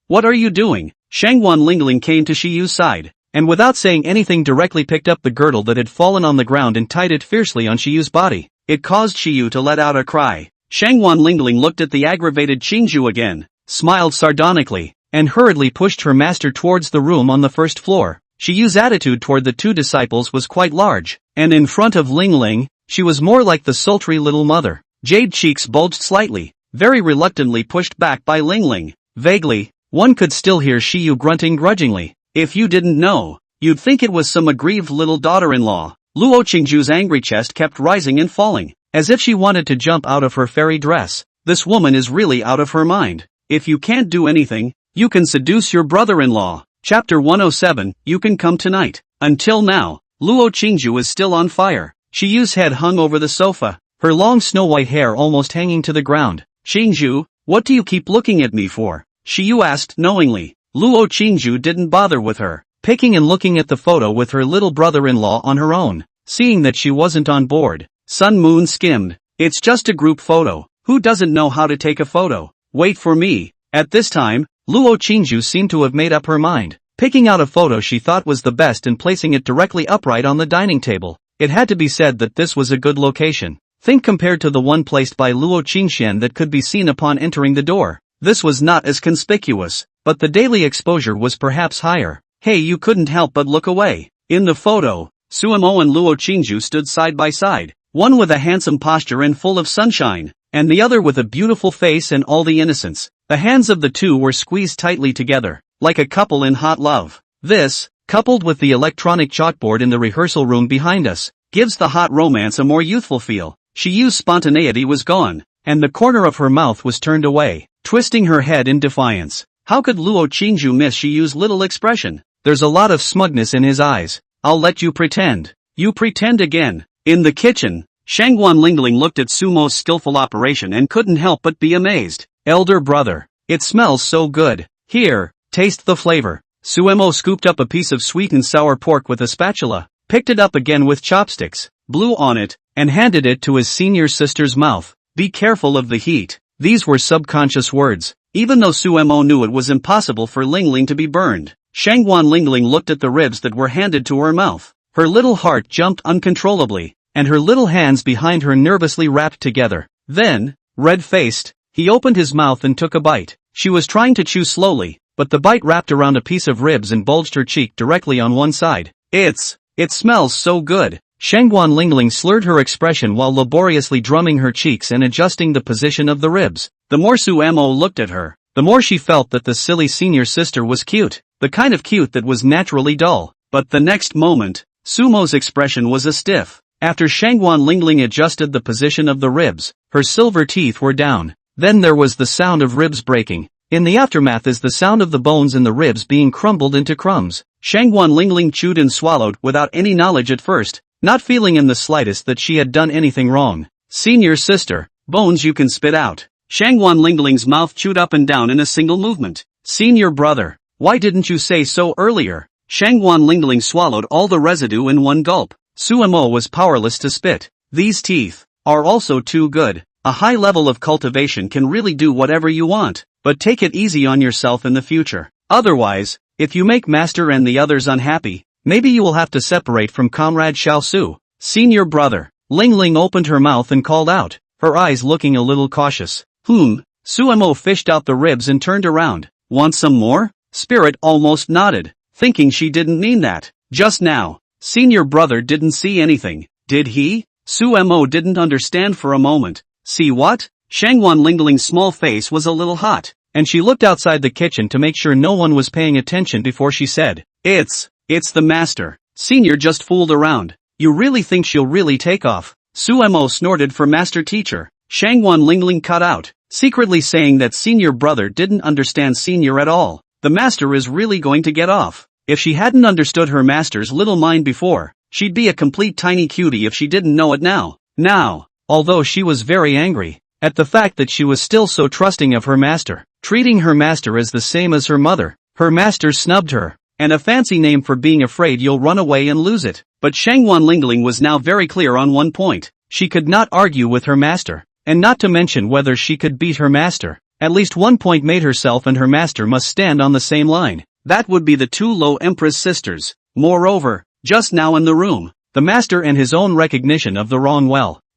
what are you doing? Shangwan Lingling came to Shiyu's side, and without saying anything directly picked up the girdle that had fallen on the ground and tied it fiercely on Shiyu's body. It caused Shiyu to let out a cry. Shangwan Lingling looked at the aggravated Qingzhu again, smiled sardonically, and hurriedly pushed her master towards the room on the first floor. Shiyu's attitude toward the two disciples was quite large, and in front of Lingling, she was more like the sultry little mother. Jade cheeks bulged slightly, very reluctantly pushed back by Lingling. Vaguely, one could still hear Shiyu grunting grudgingly. If you didn't know, you'd think it was some aggrieved little daughter-in-law. Luo Qingzhu's angry chest kept rising and falling, as if she wanted to jump out of her fairy dress. This woman is really out of her mind. If you can't do anything, you can seduce your brother-in-law. Chapter 107, you can come tonight. Until now, Luo Qingzhu is still on fire. Shiyu's head hung over the sofa, her long snow-white hair almost hanging to the ground. Qingzhu, what do you keep looking at me for? Shiyu asked knowingly. Luo Qingzhu didn't bother with her, picking and looking at the photo with her little brother-in-law on her own. Seeing that she wasn't on board, Sun Moon skimmed. It's just a group photo. Who doesn't know how to take a photo? Wait for me. At this time, Luo Qingzhu seemed to have made up her mind, picking out a photo she thought was the best and placing it directly upright on the dining table. It had to be said that this was a good location. Think compared to the one placed by Luo Qingxian that could be seen upon entering the door. This was not as conspicuous, but the daily exposure was perhaps higher. Hey, you couldn't help but look away. In the photo, Sumo and Luo Qingzhu stood side by side, one with a handsome posture and full of sunshine, and the other with a beautiful face and all the innocence. The hands of the two were squeezed tightly together, like a couple in hot love. This, coupled with the electronic chalkboard in the rehearsal room behind us, gives the hot romance a more youthful feel. Shiyu's spontaneity was gone, and the corner of her mouth was turned away, twisting her head in defiance. How could Luo Qingzhu miss Shiyu's little expression? There's a lot of smugness in his eyes. I'll let you pretend. You pretend again. In the kitchen, Shangwan Lingling looked at Sumo's skillful operation and couldn't help but be amazed. Elder brother, it smells so good. Here, taste the flavor. Sumo scooped up a piece of sweet and sour pork with a spatula, picked it up again with chopsticks, blew on it, and handed it to his senior sister's mouth. Be careful of the heat. These were subconscious words. Even though Sumo knew it was impossible for Lingling to be burned, Shangwan Lingling looked at the ribs that were handed to her mouth. Her little heart jumped uncontrollably, and her little hands behind her nervously wrapped together. Then, red-faced, he opened his mouth and took a bite. She was trying to chew slowly, but the bite wrapped around a piece of ribs and bulged her cheek directly on one side. It smells so good. Shangguan Lingling slurred her expression while laboriously drumming her cheeks and adjusting the position of the ribs. The more Suemo looked at her, the more she felt that the silly senior sister was cute, the kind of cute that was naturally dull. But the next moment, Sumo's expression was a stiff. After Shangguan Lingling adjusted the position of the ribs, her silver teeth were down. Then there was the sound of ribs breaking. In the aftermath is the sound of the bones in the ribs being crumbled into crumbs. Shangguan Lingling chewed and swallowed without any knowledge at first, not feeling in the slightest that she had done anything wrong. Senior sister, bones you can spit out. Shangguan Lingling's mouth chewed up and down in a single movement. Senior brother, why didn't you say so earlier? Shangguan Lingling swallowed all the residue in one gulp. Suemo was powerless to spit. These teeth are also too good. A high level of cultivation can really do whatever you want, but take it easy on yourself in the future. Otherwise, if you make master and the others unhappy, maybe you will have to separate from comrade Xiaosu. Senior brother. Lingling opened her mouth and called out, her eyes looking a little cautious. Suemo fished out the ribs and turned around. Want some more? Spirit almost nodded, thinking she didn't mean that. Just now, senior brother didn't see anything, did he? Suemo didn't understand for a moment. See what? Shangguan Lingling's small face was a little hot, and she looked outside the kitchen to make sure no one was paying attention before she said, It's the master. Senior just fooled around. You really think she'll really take off? Suemo snorted for master teacher. Shangguan Lingling cut out, secretly saying that senior brother didn't understand senior at all. The master is really going to get off. If she hadn't understood her master's little mind before, she'd be a complete tiny cutie if she didn't know it now. Although she was very angry at the fact that she was still so trusting of her master, treating her master as the same as her mother. Her master snubbed her, and a fancy name for being afraid you'll run away and lose it. But Shangguan Lingling was now very clear on one point. She could not argue with her master, and not to mention whether she could beat her master. At least one point made herself and her master must stand on the same line. That would be the two low empress sisters. Moreover, just now in the room, the master and his own recognition of the wrong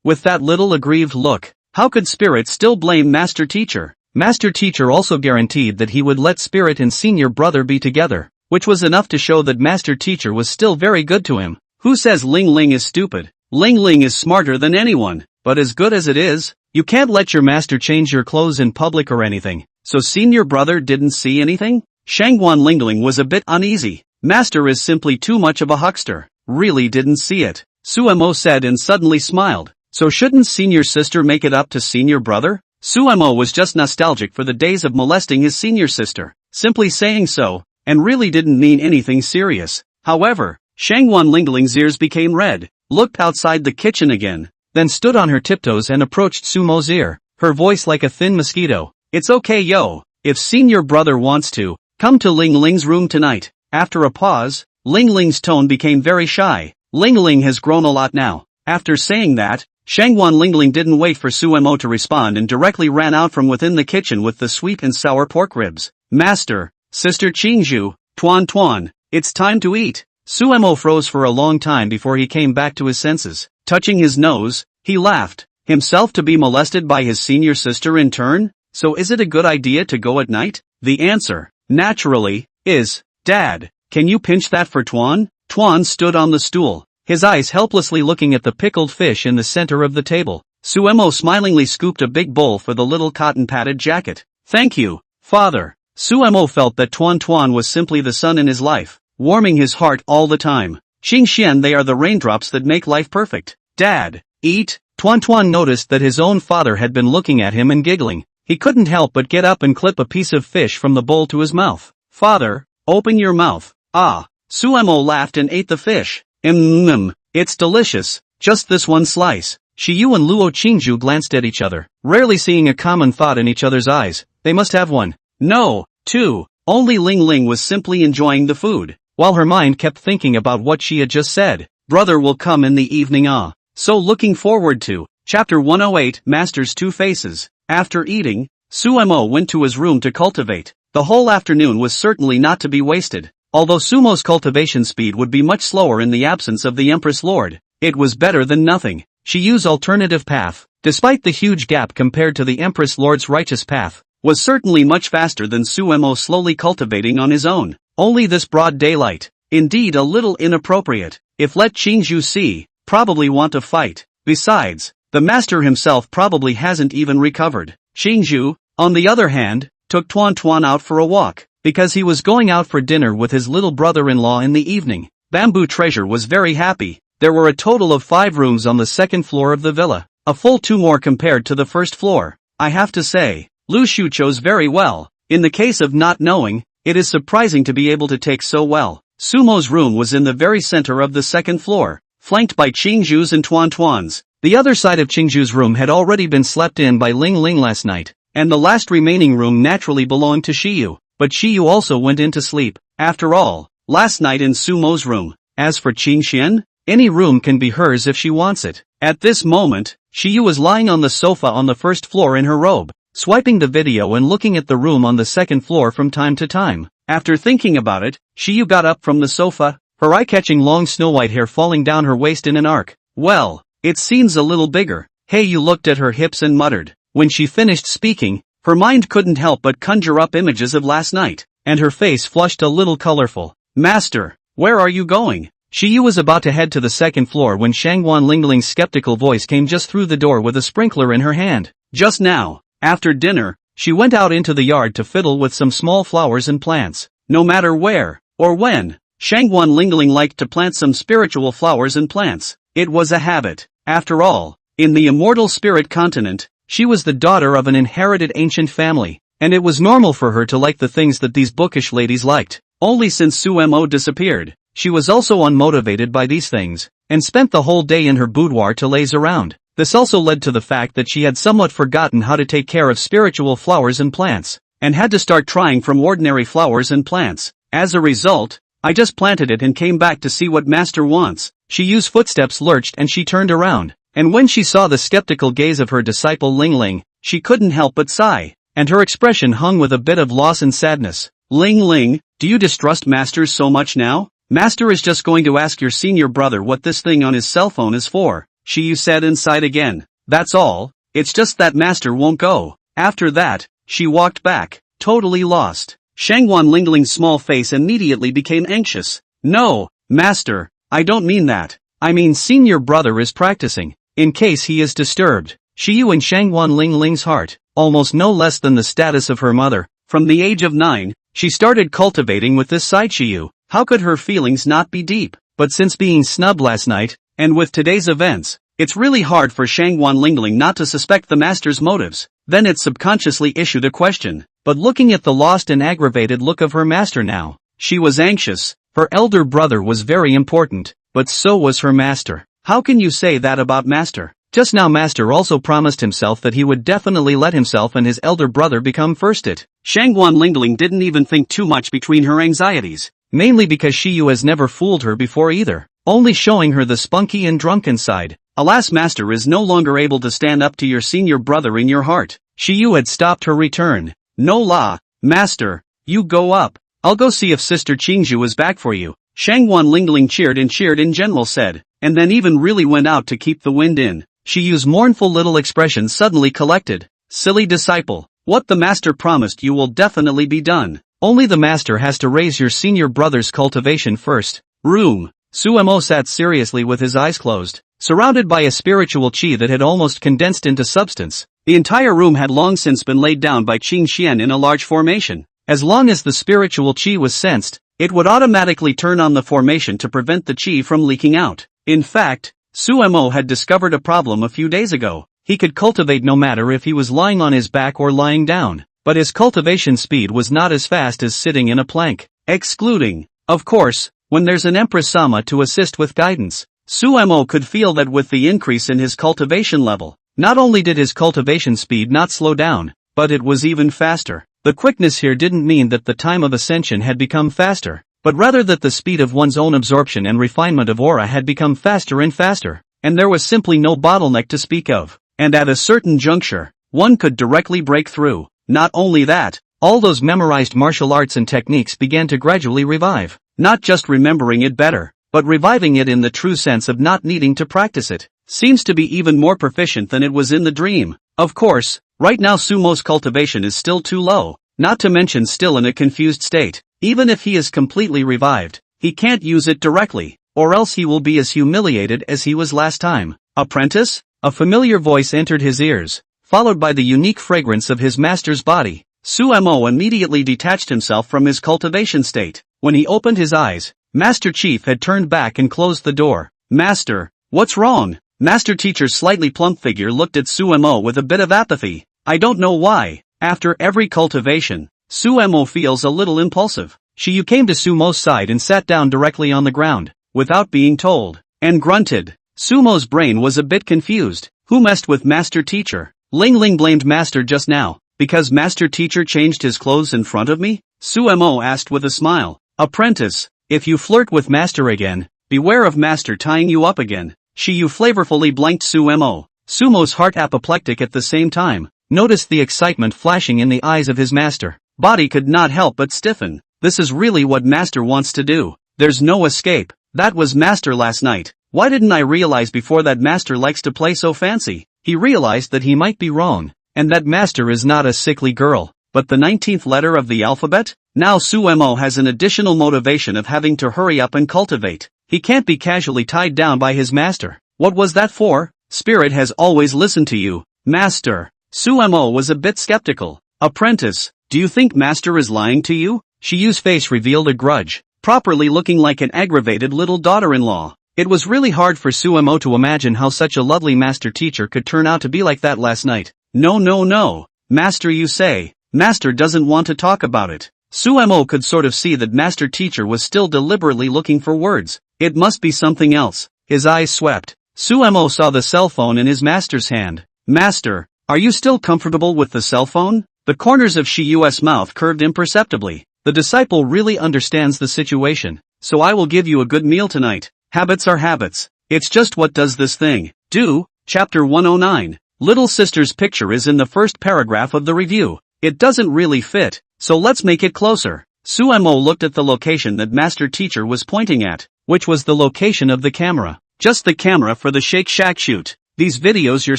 with that little aggrieved look. How could Spirit still blame Master Teacher? Master Teacher also guaranteed that he would let Spirit and senior brother be together, which was enough to show that Master Teacher was still very good to him. Who says Ling Ling is stupid? Ling Ling is smarter than anyone, but as good as it is, you can't let your master change your clothes in public or anything. So senior brother didn't see anything? Shangguan Lingling was a bit uneasy. Master is simply too much of a huckster. Really didn't see it. Suemo said and suddenly smiled. So shouldn't senior sister make it up to senior brother? Suemo was just nostalgic for the days of molesting his senior sister, simply saying so, and really didn't mean anything serious. However, Shangguan Lingling's ears became red, looked outside the kitchen again, then stood on her tiptoes and approached Sumo's ear, her voice like a thin mosquito. It's okay yo, if senior brother wants to, come to Ling Ling's room tonight. After a pause, Ling Ling's tone became very shy. Ling Ling has grown a lot now. After saying that, Shangguan Lingling didn't wait for Suemo to respond and directly ran out from within the kitchen with the sweet and sour pork ribs. Master, Sister Qingzhu, Tuan, it's time to eat. Suemo froze for a long time before he came back to his senses. Touching his nose, he laughed. Himself to be molested by his senior sister in turn? So is it a good idea to go at night? The answer, naturally, is, Dad, can you pinch that for Tuan? Tuan stood on the stool, his eyes helplessly looking at the pickled fish in the center of the table. Suemo smilingly scooped a big bowl for the little cotton-padded jacket. Thank you, father. Suemo felt that Tuan was simply the sun in his life, warming his heart all the time. Qingxian, they are the raindrops that make life perfect. Dad, eat. Tuan noticed that his own father had been looking at him and giggling. He couldn't help but get up and clip a piece of fish from the bowl to his mouth. Father, open your mouth. Ah. Suemo laughed and ate the fish. It's delicious. Just this one slice. Shiyu and Luo Qingzhu glanced at each other, rarely seeing a common thought in each other's eyes. They must have one. No, two. Only Ling Ling was simply enjoying the food, while her mind kept thinking about what she had just said. Brother will come in the evening. So looking forward to. Chapter 108, Master's Two Faces. After eating, Suemo went to his room to cultivate. The whole afternoon was certainly not to be wasted. Although Sumo's cultivation speed would be much slower in the absence of the Empress Lord, it was better than nothing. She used alternative path, despite the huge gap compared to the Empress Lord's righteous path, was certainly much faster than Suemo slowly cultivating on his own. Only this broad daylight, indeed a little inappropriate. If let Qingzhu see, probably want to fight. Besides, the master himself probably hasn't even recovered. Qingju, on the other hand, took Tuan Tuan out for a walk, because he was going out for dinner with his little brother-in-law in the evening. Bamboo Treasure was very happy. There were a total of 5 rooms on the second floor of the villa, a full 2 more compared to the first floor. I have to say, Lu Shu chose very well. In the case of not knowing, it is surprising to be able to take so well. Sumo's room was in the very center of the second floor, flanked by Qingju's and Tuan Tuan's. The other side of Qingju's room had already been slept in by Ling Ling last night, and the last remaining room naturally belonged to Shiyu, but Shiyu also went into sleep, after all, last night in Sumo's room. As for Qingxian, any room can be hers if she wants it. At this moment, Shiyu was lying on the sofa on the first floor in her robe, swiping the video and looking at the room on the second floor from time to time. After thinking about it, Shiyu got up from the sofa, her eye-catching long snow-white hair falling down her waist in an arc. Well, it seems a little bigger. Hey, you looked at her hips and muttered. When she finished speaking, her mind couldn't help but conjure up images of last night, and her face flushed a little colorful. Master, where are you going? Shiyu was about to head to the second floor when Shangguan Lingling's skeptical voice came just through the door with a sprinkler in her hand. Just now, after dinner, she went out into the yard to fiddle with some small flowers and plants. No matter where, or when, Shangguan Lingling liked to plant some spiritual flowers and plants. It was a habit. After all, in the immortal spirit continent, she was the daughter of an inherited ancient family, and it was normal for her to like the things that these bookish ladies liked. Only since Sumo disappeared, she was also unmotivated by these things, and spent the whole day in her boudoir to laze around. This also led to the fact that she had somewhat forgotten how to take care of spiritual flowers and plants, and had to start trying from ordinary flowers and plants. As a result, I just planted it and came back to see what master wants. Shiyu's footsteps lurched and she turned around, and when she saw the skeptical gaze of her disciple Ling Ling, she couldn't help but sigh, and her expression hung with a bit of loss and sadness. Ling Ling, do you distrust masters so much now? Master is just going to ask your senior brother what this thing on his cell phone is for, Shiyu said and sighed again. That's all, it's just that master won't go. After that, she walked back, totally lost. Shangguan Lingling's small face immediately became anxious. No, master, I don't mean that. I mean senior brother is practicing, in case he is disturbed. Shiyu and Shangguan Lingling's heart, almost no less than the status of her mother. From the age of 9, she started cultivating with this side Shiyu. How could her feelings not be deep? But since being snubbed last night, and with today's events, it's really hard for Shangguan Lingling not to suspect the master's motives. Then it subconsciously issued a question. But looking at the lost and aggravated look of her master now, she was anxious. Her elder brother was very important, but so was her master. How can you say that about master? Just now master also promised himself that he would definitely let himself and his elder brother become first it. Shangguan Lingling didn't even think too much between her anxieties, mainly because Shiyu has never fooled her before either, only showing her the spunky and drunken side. Alas, master is no longer able to stand up to your senior brother in your heart. Shiyu had stopped her return. No la, master, you go up. I'll go see if Sister Qingju is back for you. Shangguan Lingling cheered in general said, and then even really went out to keep the wind in. Shiyu's mournful little expression suddenly collected. Silly disciple, what the master promised you will definitely be done. Only the master has to raise your senior brother's cultivation first. Room. Sumo sat seriously with his eyes closed, surrounded by a spiritual chi that had almost condensed into substance. The entire room had long since been laid down by Qing Xian in a large formation. As long as the spiritual chi was sensed, it would automatically turn on the formation to prevent the chi from leaking out. In fact, Sumo had discovered a problem a few days ago. He could cultivate no matter if he was lying on his back or lying down, but his cultivation speed was not as fast as sitting in a plank. Excluding, of course, when there's an Empress Sama to assist with guidance. Sumo could feel that with the increase in his cultivation level, not only did his cultivation speed not slow down, but it was even faster. The quickness here didn't mean that the time of ascension had become faster, but rather that the speed of one's own absorption and refinement of aura had become faster and faster, and there was simply no bottleneck to speak of. And at a certain juncture, one could directly break through. Not only that, all those memorized martial arts and techniques began to gradually revive, not just remembering it better, but reviving it in the true sense of not needing to practice it. Seems to be even more proficient than it was in the dream. Of course, right now Sumo's cultivation is still too low, not to mention still in a confused state. Even if he is completely revived, he can't use it directly, or else he will be as humiliated as he was last time. Apprentice? A familiar voice entered his ears, followed by the unique fragrance of his master's body. Suemo immediately detached himself from his cultivation state. When he opened his eyes, Master Chief had turned back and closed the door. Master, what's wrong? Master Teacher's slightly plump figure looked at Suemo with a bit of apathy. I don't know why. After every cultivation, Suemo feels a little impulsive. Shiyu came to Sumo's side and sat down directly on the ground, without being told, and grunted. Sumo's brain was a bit confused. Who messed with Master Teacher? Ling Ling blamed Master just now, because Master Teacher changed his clothes in front of me? Suemo asked with a smile. Apprentice, if you flirt with Master again, beware of Master tying you up again. Shiyu flavorfully blanked Suemo. Sumo's heart, apoplectic at the same time, noticed the excitement flashing in the eyes of his master. Body could not help but stiffen. This is really what Master wants to do. There's no escape. That was Master last night. Why didn't I realize before that Master likes to play so fancy? He realized that he might be wrong, and that Master is not a sickly girl, but the 19th letter of the alphabet? Now Suemo has an additional motivation of having to hurry up and cultivate. He can't be casually tied down by his master. What was that for? Spirit has always listened to you, Master. Suemo was a bit skeptical. Apprentice, do you think Master is lying to you? Shiyu's face revealed a grudge, properly looking like an aggravated little daughter-in-law. It was really hard for Suemo to imagine how such a lovely Master Teacher could turn out to be like that last night. No. Master, you say. Master doesn't want to talk about it. Suemo could sort of see that Master Teacher was still deliberately looking for words. It must be something else. His eyes swept. Suemo saw the cell phone in his master's hand. Master, are you still comfortable with the cell phone? The corners of Shiyu's mouth curved imperceptibly. The disciple really understands the situation, so I will give you a good meal tonight. Habits are habits. It's just what does this thing do? Chapter 109. Little sister's picture is in the first paragraph of the review. It doesn't really fit, so let's make it closer. Suemo looked at the location that Master Teacher was pointing at, which was the location of the camera. Just the camera for the Shake Shack shoot. These videos you're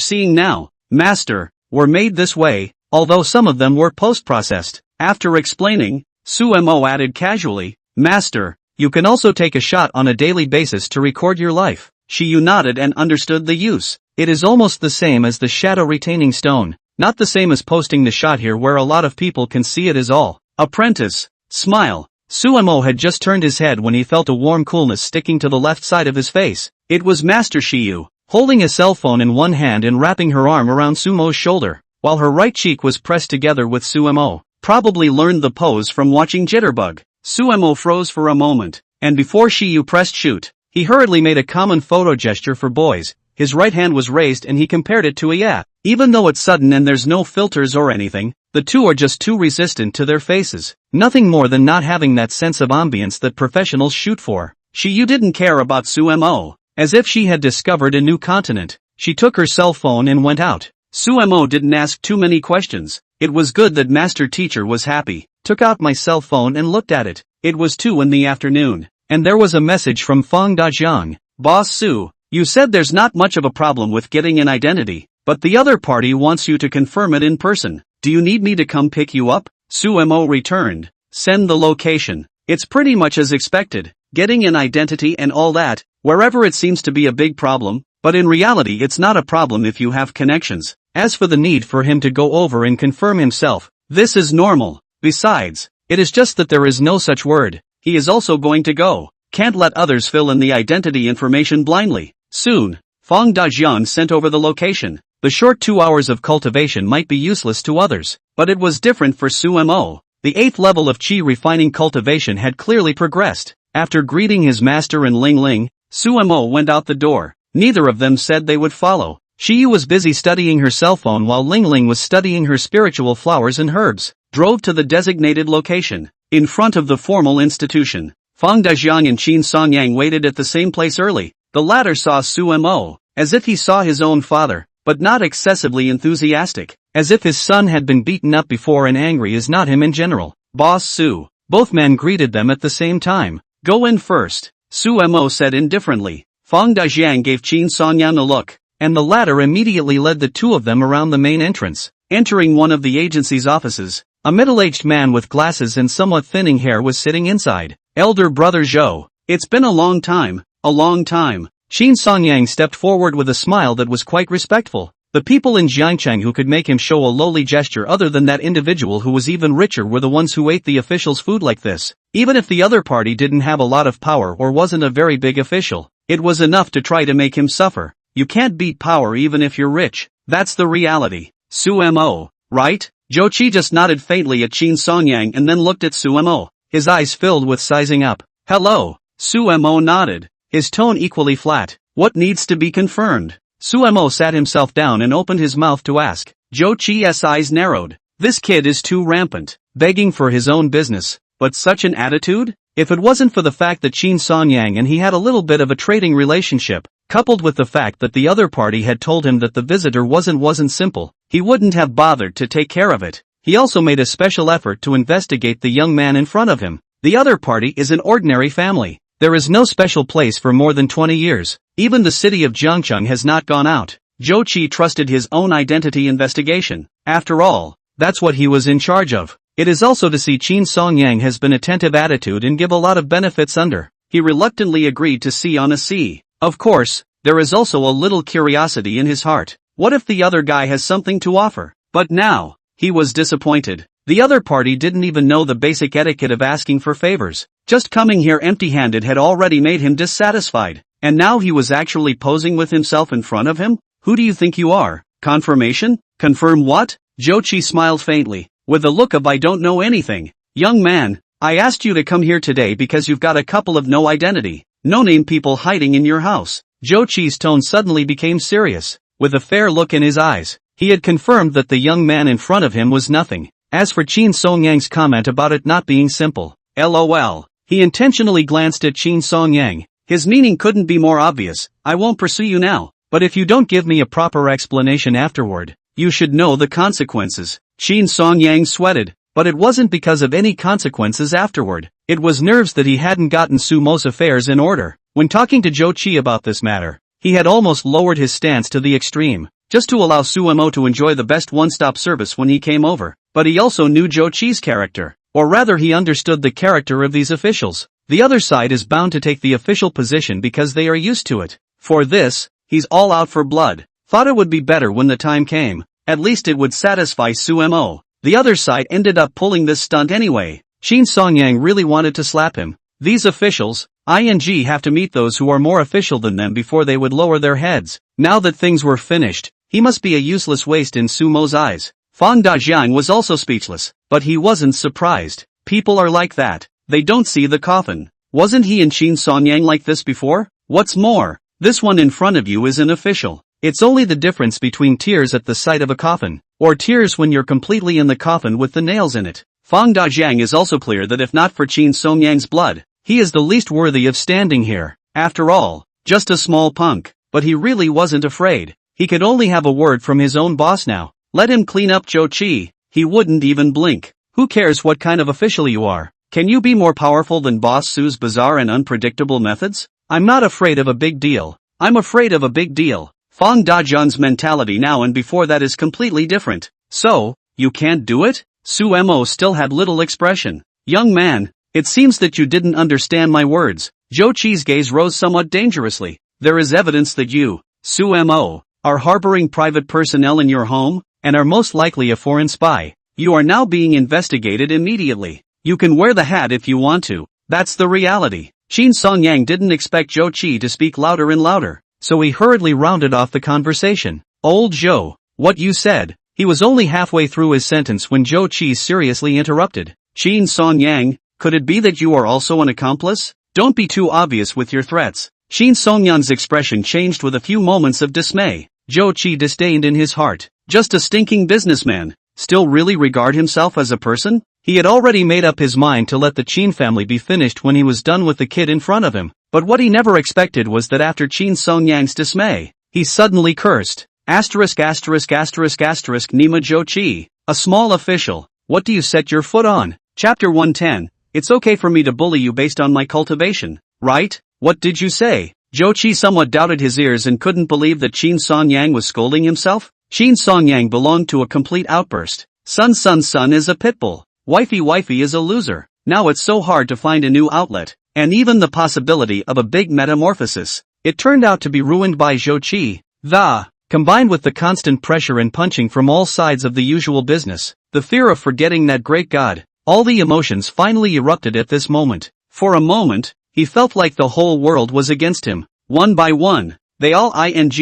seeing now, Master, were made this way, although some of them were post-processed. After explaining, Suemo added casually, Master, you can also take a shot on a daily basis to record your life. Shiyu nodded and understood the use. It is almost the same as the shadow retaining stone. Not the same as posting the shot here where a lot of people can see it is all. Apprentice, smile. Suemo had just turned his head when he felt a warm coolness sticking to the left side of his face. It was Master Shiyu, holding a cell phone in one hand and wrapping her arm around Sumo's shoulder, while her right cheek was pressed together with Suemo. Probably learned the pose from watching Jitterbug. Suemo froze for a moment, and before Shiyu pressed shoot, he hurriedly made a common photo gesture for boys. His right hand was raised and he compared it to a yeah. Even though it's sudden and there's no filters or anything, the two are just too resistant to their faces. Nothing more than not having that sense of ambience that professionals shoot for. Shiyu didn't care about Suemo. As if she had discovered a new continent, she took her cell phone and went out. Suemo didn't ask too many questions. It was good that Master Teacher was happy. Took out my cell phone and looked at it. It was 2 in the afternoon, and there was a message from Fang Dajiang. Boss Su, you said there's not much of a problem with getting an identity, but the other party wants you to confirm it in person. Do you need me to come pick you up? Suemo returned. Send the location. It's pretty much as expected. Getting an identity and all that, wherever it seems to be a big problem, but in reality it's not a problem if you have connections. As for the need for him to go over and confirm himself, this is normal. Besides, it is just that there is no such word. He is also going to go. Can't let others fill in the identity information blindly. Soon, Fang Dajian sent over the location. The short 2 hours of cultivation might be useless to others, but it was different for Suemo. The 8th level of Qi refining cultivation had clearly progressed. After greeting his master and Ling Ling, Suemo went out the door. Neither of them said they would follow. Shiyu was busy studying her cell phone while Ling Ling was studying her spiritual flowers and herbs. Drove to the designated location. In front of the formal institution, Fang Dajiang and Qin Songyang waited at the same place early. The latter saw Suemo, as if he saw his own father, but not excessively enthusiastic, as if his son had been beaten up before and angry is not him in general. Boss Su. Both men greeted them at the same time. Go in first, Suemo said indifferently. Fang Dajiang gave Qin Songyang a look, and the latter immediately led the two of them around the main entrance. Entering one of the agency's offices, a middle-aged man with glasses and somewhat thinning hair was sitting inside. Elder brother Zhou. It's been a long time, A long time. Qin Songyang stepped forward with a smile that was quite respectful. The people in Jiangcheng who could make him show a lowly gesture other than that individual who was even richer were the ones who ate the official's food like this. Even if the other party didn't have a lot of power or wasn't a very big official, it was enough to try to make him suffer. You can't beat power even if you're rich. That's the reality. Sumo, right? Zhou Qi just nodded faintly at Qin Songyang and then looked at Sumo. His eyes filled with sizing up. Hello. Sumo nodded. His tone equally flat. What needs to be confirmed? Sumo sat himself down and opened his mouth to ask. Zhou Qi's eyes narrowed. This kid is too rampant, begging for his own business. But such an attitude? If it wasn't for the fact that Qin Songyang and he had a little bit of a trading relationship, coupled with the fact that the other party had told him that the visitor wasn't simple, he wouldn't have bothered to take care of it. He also made a special effort to investigate the young man in front of him. The other party is an ordinary family. There is no special place for more than 20 years. Even the city of Jiangcheng has not gone out. Zhou Qi trusted his own identity investigation. After all, that's what he was in charge of. It is also to see Qin Songyang has been attentive attitude and give a lot of benefits under. He reluctantly agreed to see on a C. Of course, there is also a little curiosity in his heart. What if the other guy has something to offer? But now, he was disappointed. The other party didn't even know the basic etiquette of asking for favors. Just coming here empty-handed had already made him dissatisfied. And now he was actually posing with himself in front of him? Who do you think you are? Confirmation? Confirm what? Zhou Qi smiled faintly, with a look of I don't know anything. Young man, I asked you to come here today because you've got a couple of no identity, no name people hiding in your house. Zhou Qi's tone suddenly became serious, with a fair look in his eyes. He had confirmed that the young man in front of him was nothing. As for Qin Songyang's comment about it not being simple, LOL, he intentionally glanced at Qin Songyang. His meaning couldn't be more obvious. I won't pursue you now, but if you don't give me a proper explanation afterward, you should know the consequences. Qin Songyang sweated, but it wasn't because of any consequences afterward. It was nerves that he hadn't gotten Sumo's affairs in order. When talking to Zhou Qi about this matter, he had almost lowered his stance to the extreme, just to allow Sumo to enjoy the best one-stop service when he came over. But he also knew Zhou Qi's character, or rather he understood the character of these officials. The other side is bound to take the official position because they are used to it. For this, he's all out for blood. Thought it would be better when the time came. At least it would satisfy Sumo. The other side ended up pulling this stunt anyway. Qin Songyang really wanted to slap him. These officials, have to meet those who are more official than them before they would lower their heads. Now that things were finished, he must be a useless waste in Sumo's eyes. Fang Dajiang was also speechless, but he wasn't surprised. People are like that. They don't see the coffin. Wasn't he and Qin Songyang like this before? What's more, this one in front of you is an official. It's only the difference between tears at the sight of a coffin, or tears when you're completely in the coffin with the nails in it. Fang Dajiang is also clear that if not for Qin Songyang's blood, he is the least worthy of standing here. After all, just a small punk. But he really wasn't afraid. He could only have a word from his own boss now. Let him clean up Zhou Qi. He wouldn't even blink. Who cares what kind of official you are? Can you be more powerful than Boss Su's bizarre and unpredictable methods? I'm not afraid of a big deal. I'm afraid of a big deal. Fang Dajiang's mentality now and before that is completely different. So, you can't do it? Sumo still had little expression. Young man, it seems that you didn't understand my words. Zhou Qi's gaze rose somewhat dangerously. There is evidence that you, Sumo, are harboring private personnel in your home, and are most likely a foreign spy. You are now being investigated immediately. You can wear the hat if you want to. That's the reality. Qin Songyang didn't expect Zhou Qi to speak louder and louder, so he hurriedly rounded off the conversation. Old Zhou, what you said. He was only halfway through his sentence when Zhou Qi seriously interrupted. Qin Songyang, could it be that you are also an accomplice? Don't be too obvious with your threats. Qin Songyang's expression changed with a few moments of dismay. Zhou Qi disdained in his heart. Just a stinking businessman. Still really regard himself as a person? He had already made up his mind to let the Qin family be finished when he was done with the kid in front of him. But what he never expected was that after Qin Songyang's dismay, he suddenly cursed. Nima Zhou Qi. A small official. What do you set your foot on? Chapter 110. It's okay for me to bully you based on my cultivation, right? What did you say? Zhou Qi somewhat doubted his ears and couldn't believe that Qin Songyang was scolding himself. Qin Songyang belonged to a complete outburst. Son is a pitbull. Wifey is a loser. Now it's so hard to find a new outlet. and even the possibility of a big metamorphosis. It turned out to be ruined by Zhou Qi. Combined with the constant pressure and punching from all sides of the usual business, the fear of forgetting that great god, all the emotions finally erupted at this moment. For a moment, he felt like the whole world was against him. One by one, they all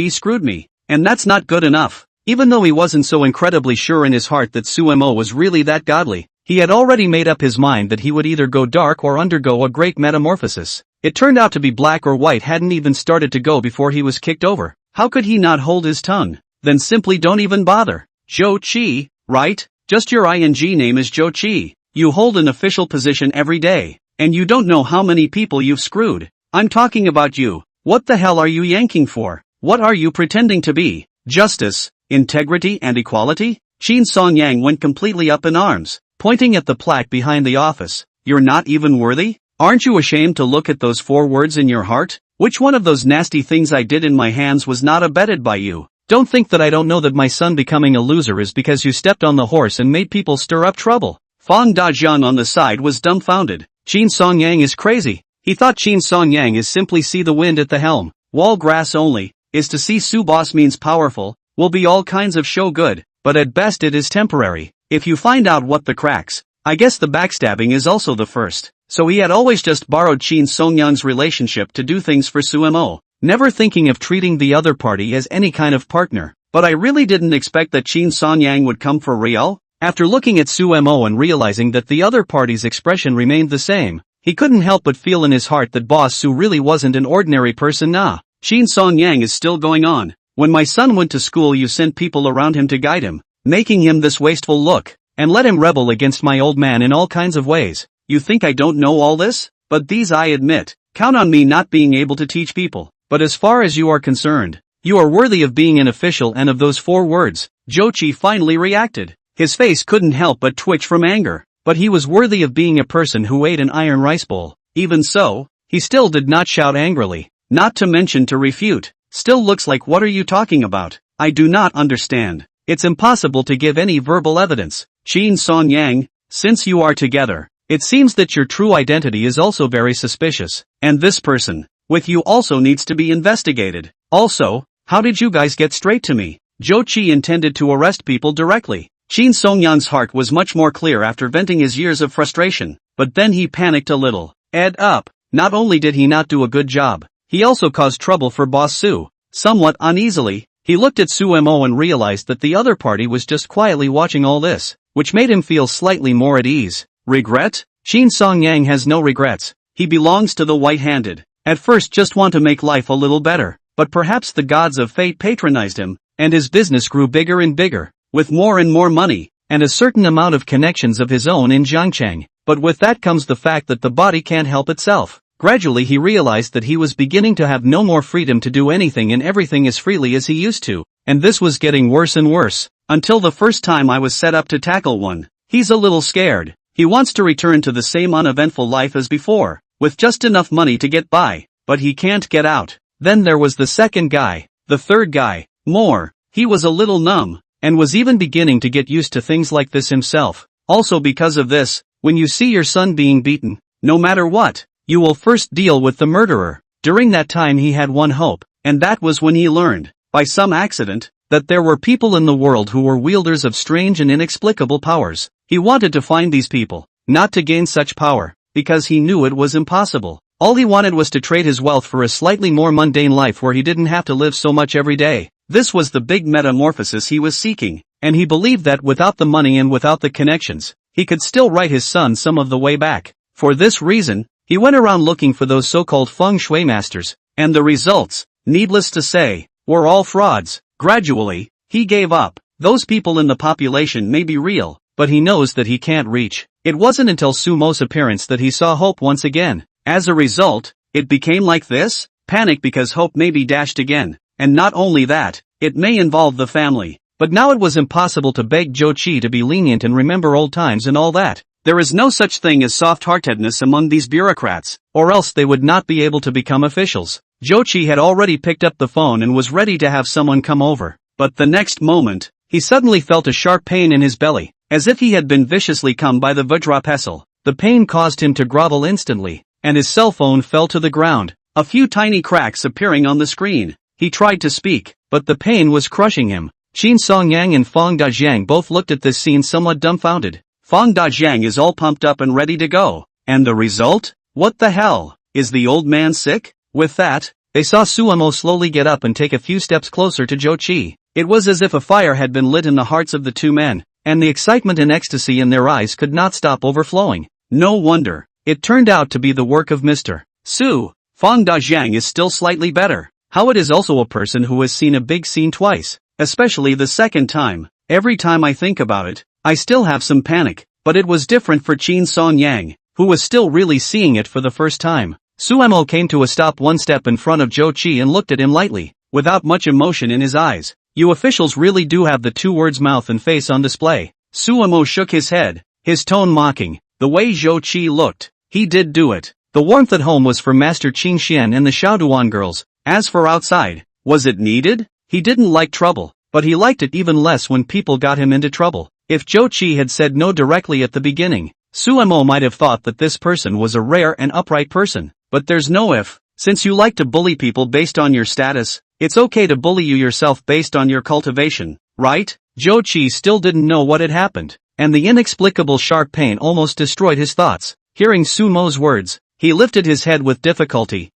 screwed me. And that's not good enough. Even though he wasn't so incredibly sure in his heart that Suemo was really that godly, he had already made up his mind that he would either go dark or undergo a great metamorphosis. It turned out to be black or white hadn't even started to go before he was kicked over. How could he not hold his tongue? Then simply don't even bother. Zhou Qi, right? Just your ing name is Zhou Qi. You hold an official position every day, and you don't know how many people you've screwed. I'm talking about you. What the hell are you yanking for? What are you pretending to be? Justice, integrity and equality? Qin Songyang went completely up in arms, pointing at the plaque behind the office. You're not even worthy? Aren't you ashamed to look at those 4 words in your heart? Which one of those nasty things I did in my hands was not abetted by you? Don't think that I don't know that my son becoming a loser is because you stepped on the horse and made people stir up trouble. Fang Dajian on the side was dumbfounded. Qin Songyang is crazy. He thought Qin Songyang is simply see the wind at the helm. Wall grass only, is to see Su boss means powerful, will be all kinds of show good, but at best it is temporary. If you find out what the cracks, I guess the backstabbing is also the first. So he had always just borrowed Qin Songyang's relationship to do things for Suemo, never thinking of treating the other party as any kind of partner. But I really didn't expect that Qin Songyang would come for real. After looking at Suemo and realizing that the other party's expression remained the same, he couldn't help but feel in his heart that Boss Su really wasn't an ordinary person. Qin Songyang is still going on. When my son went to school you sent people around him to guide him, making him this wasteful look, and let him rebel against my old man in all kinds of ways. You think I don't know all this? But these I admit. Count on me not being able to teach people. But as far as you are concerned, you are worthy of being an official and of those 4 words. Zhou Qi finally reacted. His face couldn't help but twitch from anger. But he was worthy of being a person who ate an iron rice bowl. Even so, he still did not shout angrily. Not to mention to refute. Still looks like what are you talking about? I do not understand. It's impossible to give any verbal evidence. Qin Songyang, since you are together, it seems that your true identity is also very suspicious. And this person, with you also needs to be investigated. Also, how did you guys get straight to me? Zhou Qi intended to arrest people directly. Qin Songyang's heart was much more clear after venting his years of frustration, but then he panicked a little. Not only did he not do a good job, he also caused trouble for Boss Su. Somewhat uneasily, he looked at Suemo and realized that the other party was just quietly watching all this, which made him feel slightly more at ease. Regret? Qin Songyang has no regrets. He belongs to the white-handed. At first just want to make life a little better, but perhaps the gods of fate patronized him, and his business grew bigger and bigger, with more and more money, and a certain amount of connections of his own in Jiangcheng. But with that comes the fact that the body can't help itself. Gradually he realized that he was beginning to have no more freedom to do anything and everything as freely as he used to, and this was getting worse and worse, until the first time I was set up to tackle one. He's a little scared. He wants to return to the same uneventful life as before, with just enough money to get by, but he can't get out. Then there was the second guy, the third guy, more. He was a little numb, and was even beginning to get used to things like this himself. Also because of this, when you see your son being beaten, no matter what, you will first deal with the murderer. During that time he had one hope, and that was when he learned, by some accident, that there were people in the world who were wielders of strange and inexplicable powers. He wanted to find these people, not to gain such power, because he knew it was impossible. All he wanted was to trade his wealth for a slightly more mundane life where he didn't have to live so much every day. This was the big metamorphosis he was seeking, and he believed that without the money and without the connections, he could still write his son some of the way back. For this reason, he went around looking for those so-called feng shui masters, and the results, needless to say, were all frauds. Gradually, he gave up. Those people in the population may be real, but he knows that he can't reach. It wasn't until Sumo's appearance that he saw hope once again. As a result, it became like this? Panic because hope may be dashed again. And not only that, it may involve the family. But now it was impossible to beg Zhou Qi to be lenient and remember old times and all that. There is no such thing as soft-heartedness among these bureaucrats, or else they would not be able to become officials. Zhou Qi had already picked up the phone and was ready to have someone come over. But the next moment, he suddenly felt a sharp pain in his belly, as if he had been viciously come by the Vajra pestle. The pain caused him to grovel instantly. and his cell phone fell to the ground, a few tiny cracks appearing on the screen. He tried to speak, but the pain was crushing him. Qin Songyang and Feng Dajiang both looked at this scene somewhat dumbfounded. Feng Dajiang is all pumped up and ready to go. And the result? What the hell? Is the old man sick? With that, they saw Suemo slowly get up and take a few steps closer to Zhou Qi. It was as if a fire had been lit in the hearts of the two men, and the excitement and ecstasy in their eyes could not stop overflowing. No wonder. It turned out to be the work of Mr. Su. Feng Dajiang is still slightly better. How it is also a person who has seen a big scene twice, especially the second time. Every time I think about it, I still have some panic, but it was different for Qin Songyang, who was still really seeing it for the first time. Suemo came to a stop one step in front of Zhou Qi and looked at him lightly, without much emotion in his eyes. You officials really do have the two words mouth and face on display. Suemo shook his head, his tone mocking. The way Zhou Qi looked, he did do it. The warmth at home was for Master Qin Xian and the Xiaoduan girls. As for outside, was it needed? He didn't like trouble, but he liked it even less when people got him into trouble. If Zhou Qi had said no directly at the beginning, Suemo might have thought that this person was a rare and upright person. But there's no if. Since you like to bully people based on your status, it's okay to bully you yourself based on your cultivation, right? Zhou Qi still didn't know what had happened, and the inexplicable sharp pain almost destroyed his thoughts. Hearing Sumo's words, he lifted his head with difficulty.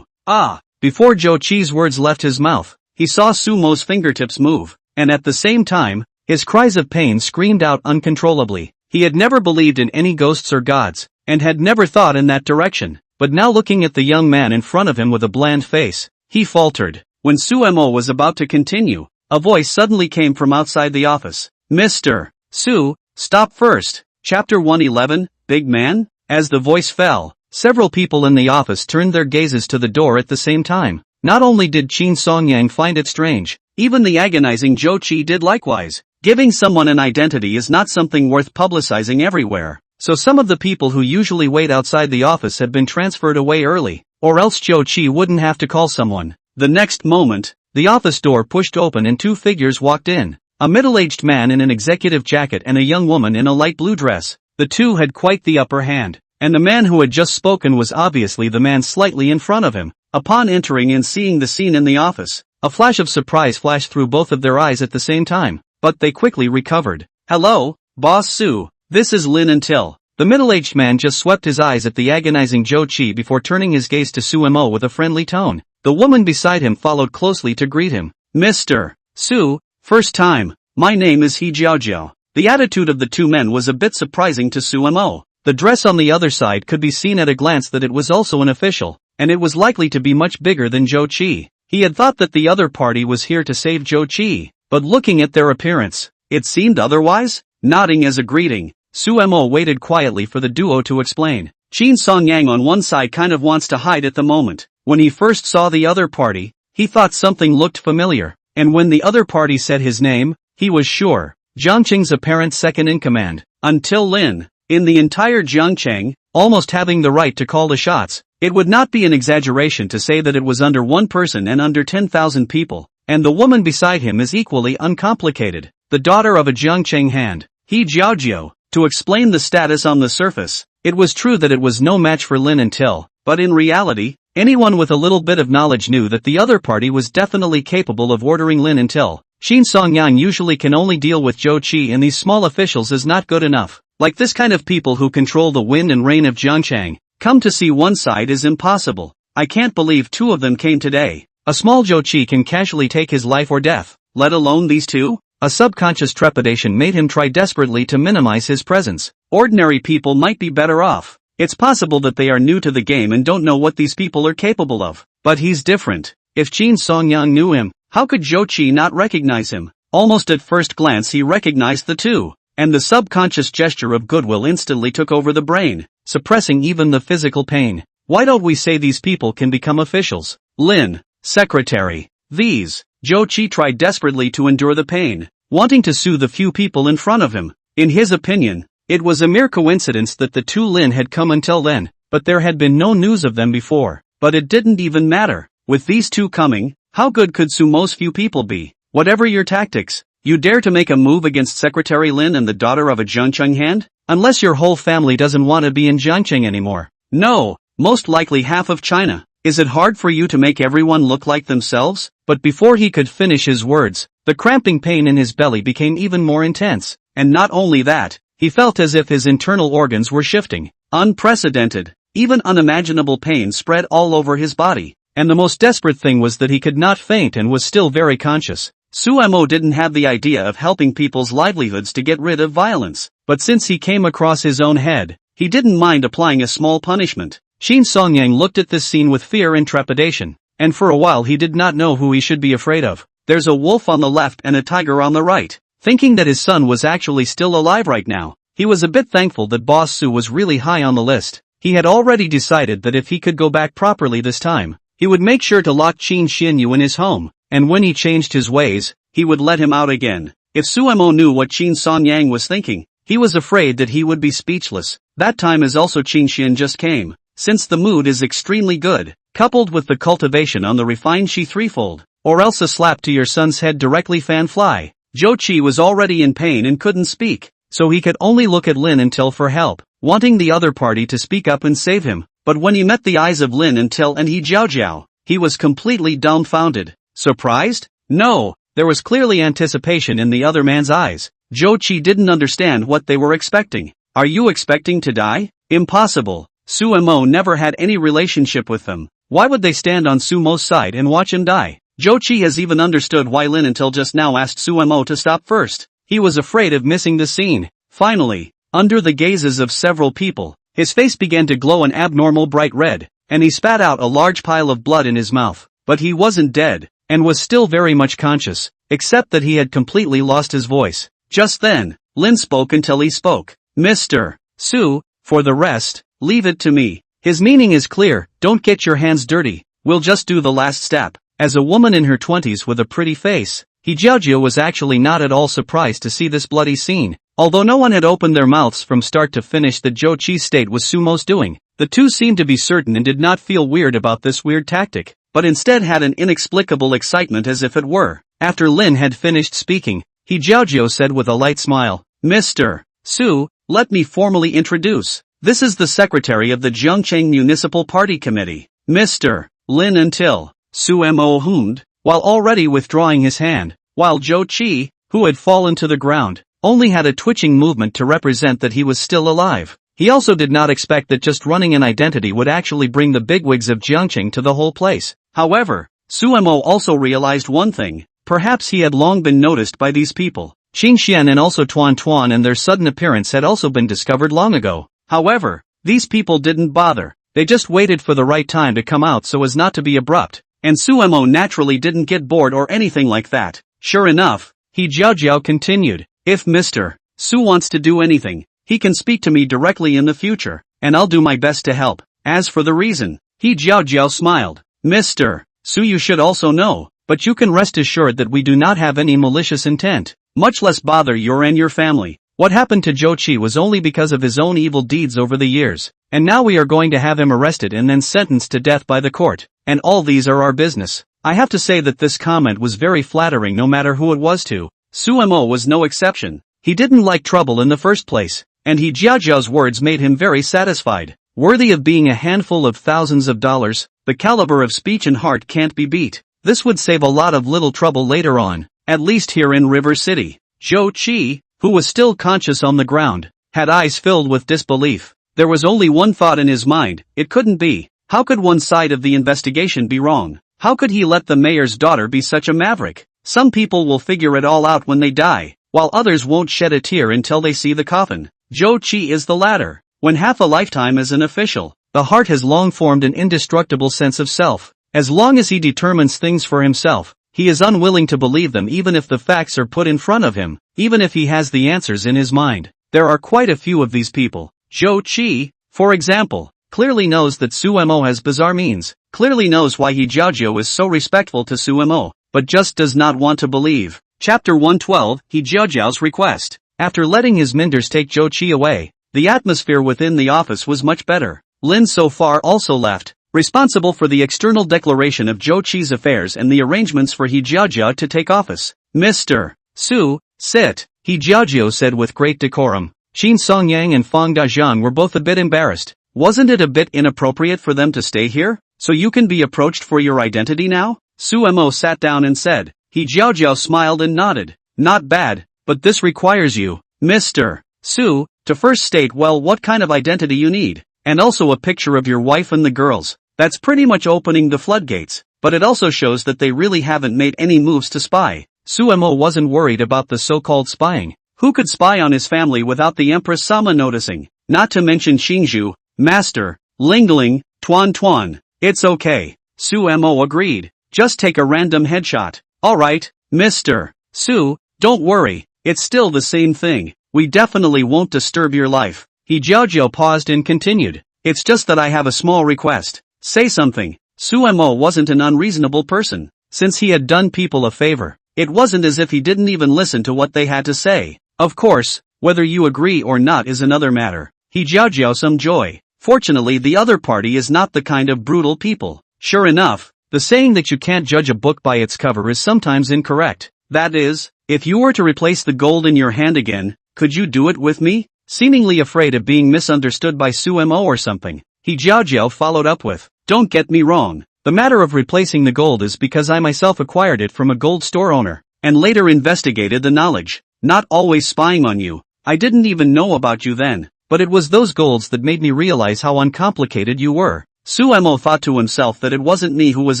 Before Zhou Qi's words left his mouth, he saw Sumo's fingertips move, and at the same time, his cries of pain screamed out uncontrollably. He had never believed in any ghosts or gods, and had never thought in that direction. But now looking at the young man in front of him with a bland face, he faltered. When Suemo was about to continue, a voice suddenly came from outside the office. Mr. Su, stop first. Chapter 111, Big Man? As the voice fell, several people in the office turned their gazes to the door at the same time. Not only did Qin Songyang find it strange, even the agonizing Zhou Qi did likewise. Giving someone an identity is not something worth publicizing everywhere. So some of the people who usually wait outside the office had been transferred away early, or else Zhou Qi wouldn't have to call someone. The next moment, the office door pushed open and two figures walked in. A middle-aged man in an executive jacket and a young woman in a light blue dress. The two had quite the upper hand, and the man who had just spoken was obviously the man slightly in front of him. Upon entering and seeing the scene in the office, a flash of surprise flashed through both of their eyes at the same time, but they quickly recovered. Hello, Boss Su. This is Lin until. The middle-aged man just swept his eyes at the agonizing Zhou Qi before turning his gaze to Suemo with a friendly tone. The woman beside him followed closely to greet him. Mr. Su, first time. My name is He Jiaojiao. The attitude of the two men was a bit surprising to Suemo. The dress on the other side could be seen at a glance that it was also an official, and it was likely to be much bigger than Zhou Qi. He had thought that the other party was here to save Zhou Qi, but looking at their appearance, it seemed otherwise. Nodding as a greeting, Suemo waited quietly for the duo to explain. Qin Songyang on one side kind of wants to hide at the moment. When he first saw the other party, he thought something looked familiar, and when the other party said his name, he was sure. Jiangqing's apparent second-in-command. Until Lin, in the entire Jiangqing, almost having the right to call the shots. It would not be an exaggeration to say that it was under one person and under 10,000 people, and the woman beside him is equally uncomplicated. The daughter of a Jiangqing hand, He Jiaojiao. To explain the status on the surface, it was true that it was no match for Lin until, but in reality, anyone with a little bit of knowledge knew that the other party was definitely capable of ordering Lin until. Qin Songyang usually can only deal with Zhou Qi, and these small officials is not good enough. Like this kind of people who control the wind and rain of Jiangqing, come to see one side is impossible. I can't believe two of them came today. A small Zhou Qi can casually take his life or death, let alone these two? A subconscious trepidation made him try desperately to minimize his presence. Ordinary people might be better off. It's possible that they are new to the game and don't know what these people are capable of. But he's different. If Qin Songyang knew him, how could Zhou Qi not recognize him? Almost at first glance he recognized the two, and the subconscious gesture of goodwill instantly took over the brain, suppressing even the physical pain. Why don't we say these people can become officials? Lin, secretary. These. Zhou Qi tried desperately to endure the pain, wanting to soothe the few people in front of him. In his opinion, it was a mere coincidence that the two Lin had come until then, but there had been no news of them before. But it didn't even matter. With these two coming, how good could Sumo's few people be? Whatever your tactics, you dare to make a move against Secretary Lin and the daughter of a Jiangqing hand? Unless your whole family doesn't want to be in Jiangqing anymore. No, most likely half of China. Is it hard for you to make everyone look like themselves? But before he could finish his words, the cramping pain in his belly became even more intense, and not only that, he felt as if his internal organs were shifting. Unprecedented, even unimaginable pain spread all over his body, and the most desperate thing was that he could not faint and was still very conscious. Suemo didn't have the idea of helping people's livelihoods to get rid of violence, but since he came across his own head, he didn't mind applying a small punishment. Shin Songyang looked at this scene with fear and trepidation, and for a while he did not know who he should be afraid of. There's a wolf on the left and a tiger on the right. Thinking that his son was actually still alive right now, he was a bit thankful that Boss Su was really high on the list. He had already decided that if he could go back properly this time, he would make sure to lock Qin Xianyu in his home, and when he changed his ways, he would let him out again. If Suemo knew what Qin Sonyang was thinking, he was afraid that he would be speechless. That time as also Qin Xian just came. Since the mood is extremely good, coupled with the cultivation on the refined Shi threefold, or else a slap to your son's head directly fan fly. Zhou Qi was already in pain and couldn't speak, so he could only look at Lin until for help, wanting the other party to speak up and save him. But when he met the eyes of Lin until and he Jiao Jiao, he was completely dumbfounded. Surprised? No, there was clearly anticipation in the other man's eyes. Zhou Qi didn't understand what they were expecting. Are you expecting to die? Impossible. Suemo never had any relationship with them. Why would they stand on Sumo's side and watch him die? Zhou Qi has even understood why Lin until just now asked Suemo to stop first. He was afraid of missing the scene. Finally, under the gazes of several people, his face began to glow an abnormal bright red, and he spat out a large pile of blood in his mouth. But he wasn't dead, and was still very much conscious, except that he had completely lost his voice. Just then, Lin spoke until he spoke. Mr. Su, for the rest, leave it to me. His meaning is clear, don't get your hands dirty, we'll just do the last step. As a woman in her 20s with a pretty face, He Jiaojia was actually not at all surprised to see this bloody scene. Although no one had opened their mouths from start to finish that Zhou Qi's state was Sumo's doing, the two seemed to be certain and did not feel weird about this weird tactic, but instead had an inexplicable excitement as if it were. After Lin had finished speaking, He Jiaojia said with a light smile, Mr. Su, let me formally introduce. This is the secretary of the Zhengcheng Municipal Party Committee, Mr. Lin until Suemo hummed, while already withdrawing his hand, while Zhou Qi, who had fallen to the ground, only had a twitching movement to represent that he was still alive. He also did not expect that just running an identity would actually bring the bigwigs of Jiangqing to the whole place. However, Suemo also realized one thing, perhaps he had long been noticed by these people. Qin Xian and also Tuan Tuan and their sudden appearance had also been discovered long ago. However, these people didn't bother, they just waited for the right time to come out so as not to be abrupt, and Suemo naturally didn't get bored or anything like that. Sure enough, He Jiaojiao continued, if Mr. Su wants to do anything, he can speak to me directly in the future, and I'll do my best to help. As for the reason, He Jiaojiao smiled, Mr. Su, you should also know, but you can rest assured that we do not have any malicious intent, much less bother you and your family. What happened to Zhou Qi was only because of his own evil deeds over the years, and now we are going to have him arrested and then sentenced to death by the court, and all these are our business. I have to say that this comment was very flattering no matter who it was to. Suemo was no exception. He didn't like trouble in the first place, and He Jiaojiao's words made him very satisfied. Worthy of being a handful of thousands of dollars, the caliber of speech and heart can't be beat. This would save a lot of little trouble later on, at least here in River City. Zhou Qi, who was still conscious on the ground, had eyes filled with disbelief. There was only one thought in his mind, it couldn't be. How could one side of the investigation be wrong? How could he let the mayor's daughter be such a maverick? Some people will figure it all out when they die, while others won't shed a tear until they see the coffin. Zhou Qi is the latter. When half a lifetime as an official, the heart has long formed an indestructible sense of self. As long as he determines things for himself, he is unwilling to believe them even if the facts are put in front of him, even if he has the answers in his mind. There are quite a few of these people. Zhou Qi, for example, clearly knows that Suemo has bizarre means, clearly knows why He Jiaojia is so respectful to Suemo, but just does not want to believe. Chapter 112, He Jiaojiao's request. After letting his minders take Zhou Qi away, the atmosphere within the office was much better. Lin so far also left, responsible for the external declaration of Zhou Qi's affairs and the arrangements for He Jiaojia to take office. Mr. Su, sit, He Jiaojia said with great decorum. Qin Songyang and Fang Dazhang were both a bit embarrassed. Wasn't it a bit inappropriate for them to stay here? So you can be approached for your identity now? Suemo sat down and said. He Jiao smiled and nodded. Not bad, but this requires you, Mr. Su, to first state well what kind of identity you need, and also a picture of your wife and the girls. That's pretty much opening the floodgates, but it also shows that they really haven't made any moves to spy. Suemo wasn't worried about the so-called spying. Who could spy on his family without the Empress Sama noticing? Not to mention Xingzhu, Master, Lingling, Tuan. It's okay. Suemo agreed. Just take a random headshot. Alright, Mr. Su, don't worry, it's still the same thing. We definitely won't disturb your life. He Jiao paused and continued. It's just that I have a small request. Say something. Suemo wasn't an unreasonable person. Since he had done people a favor, it wasn't as if he didn't even listen to what they had to say. Of course, whether you agree or not is another matter. He Jiao some joy. Fortunately the other party is not the kind of brutal people. Sure enough, the saying that you can't judge a book by its cover is sometimes incorrect. That is, if you were to replace the gold in your hand again, could you do it with me? Seemingly afraid of being misunderstood by Suemo or something, he Jiao followed up with, don't get me wrong, the matter of replacing the gold is because I myself acquired it from a gold store owner, and later investigated the knowledge, not always spying on you. I didn't even know about you then, but it was those golds that made me realize how uncomplicated you were. Suemo thought to himself that it wasn't me who was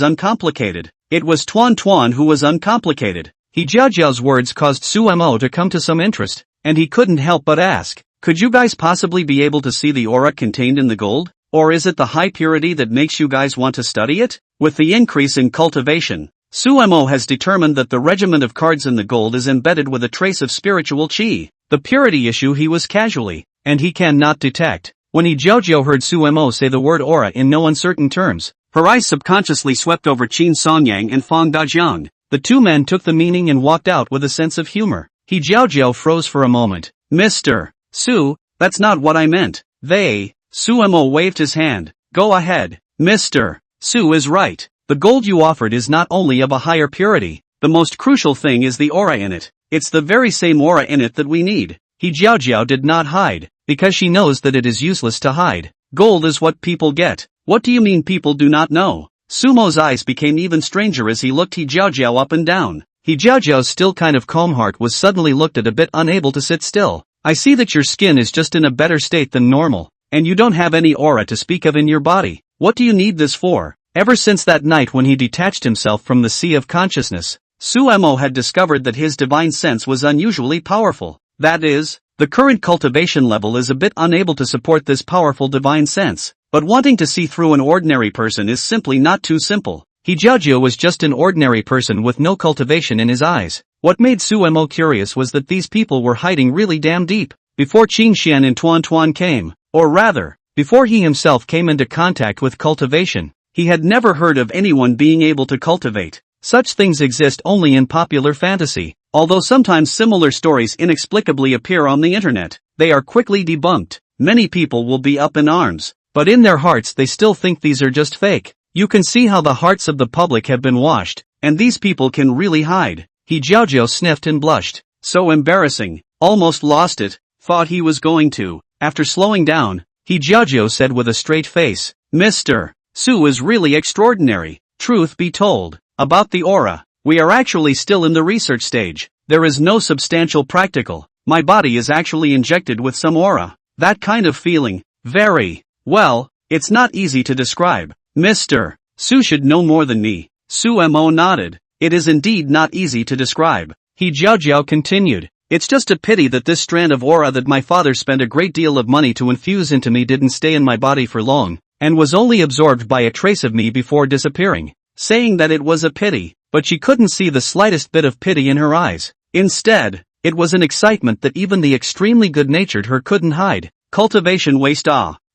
uncomplicated, it was Tuan who was uncomplicated. He Jiao's words caused Suemo to come to some interest, and he couldn't help but ask, could you guys possibly be able to see the aura contained in the gold? Or is it the high purity that makes you guys want to study it? With the increase in cultivation, Suemo has determined that the regiment of cards in the gold is embedded with a trace of spiritual qi. The purity issue he was casually, and he cannot detect. When he Jiao heard Suemo say the word aura in no uncertain terms, her eyes subconsciously swept over Qin Songyang and Fang Dajiang. The two men took the meaning and walked out with a sense of humor. He Jiao froze for a moment. Mr. Su, that's not what I meant. Suemo waved his hand. Go ahead. Mr. Su is right. The gold you offered is not only of a higher purity, the most crucial thing is the aura in it. It's the very same aura in it that we need. He Jiao did not hide, because she knows that it is useless to hide. Gold is what people get. What do you mean people do not know? Sumo's eyes became even stranger as he looked He Jiao up and down. He Jiao's still kind of calm heart was suddenly looked at a bit unable to sit still. I see that your skin is just in a better state than normal, and you don't have any aura to speak of in your body. What do you need this for? Ever since that night when he detached himself from the sea of consciousness, Suemo had discovered that his divine sense was unusually powerful. That is, the current cultivation level is a bit unable to support this powerful divine sense, but wanting to see through an ordinary person is simply not too simple. He Jiao was just an ordinary person with no cultivation in his eyes. What made Suemo curious was that these people were hiding really damn deep. Before Qingxian and Tuan came, or rather, before he himself came into contact with cultivation, he had never heard of anyone being able to cultivate. Such things exist only in popular fantasy. Although sometimes similar stories inexplicably appear on the internet, they are quickly debunked. Many people will be up in arms, but in their hearts they still think these are just fake. You can see how the hearts of the public have been washed, and these people can really hide. He Jiao sniffed and blushed. So embarrassing. Almost lost it. Thought he was going to. After slowing down, He Jiao said with a straight face, Mr. Su is really extraordinary. Truth be told, about the aura, we are actually still in the research stage. There is no substantial practical. My body is actually injected with some aura. That kind of feeling, very, well, it's not easy to describe. Mr. Su should know more than me. Suemo nodded. It is indeed not easy to describe. He Jiao continued. It's just a pity that this strand of aura that my father spent a great deal of money to infuse into me didn't stay in my body for long, and was only absorbed by a trace of me before disappearing. Saying that it was a pity, but she couldn't see the slightest bit of pity in her eyes. Instead, it was an excitement that even the extremely good-natured her couldn't hide. Cultivation waste.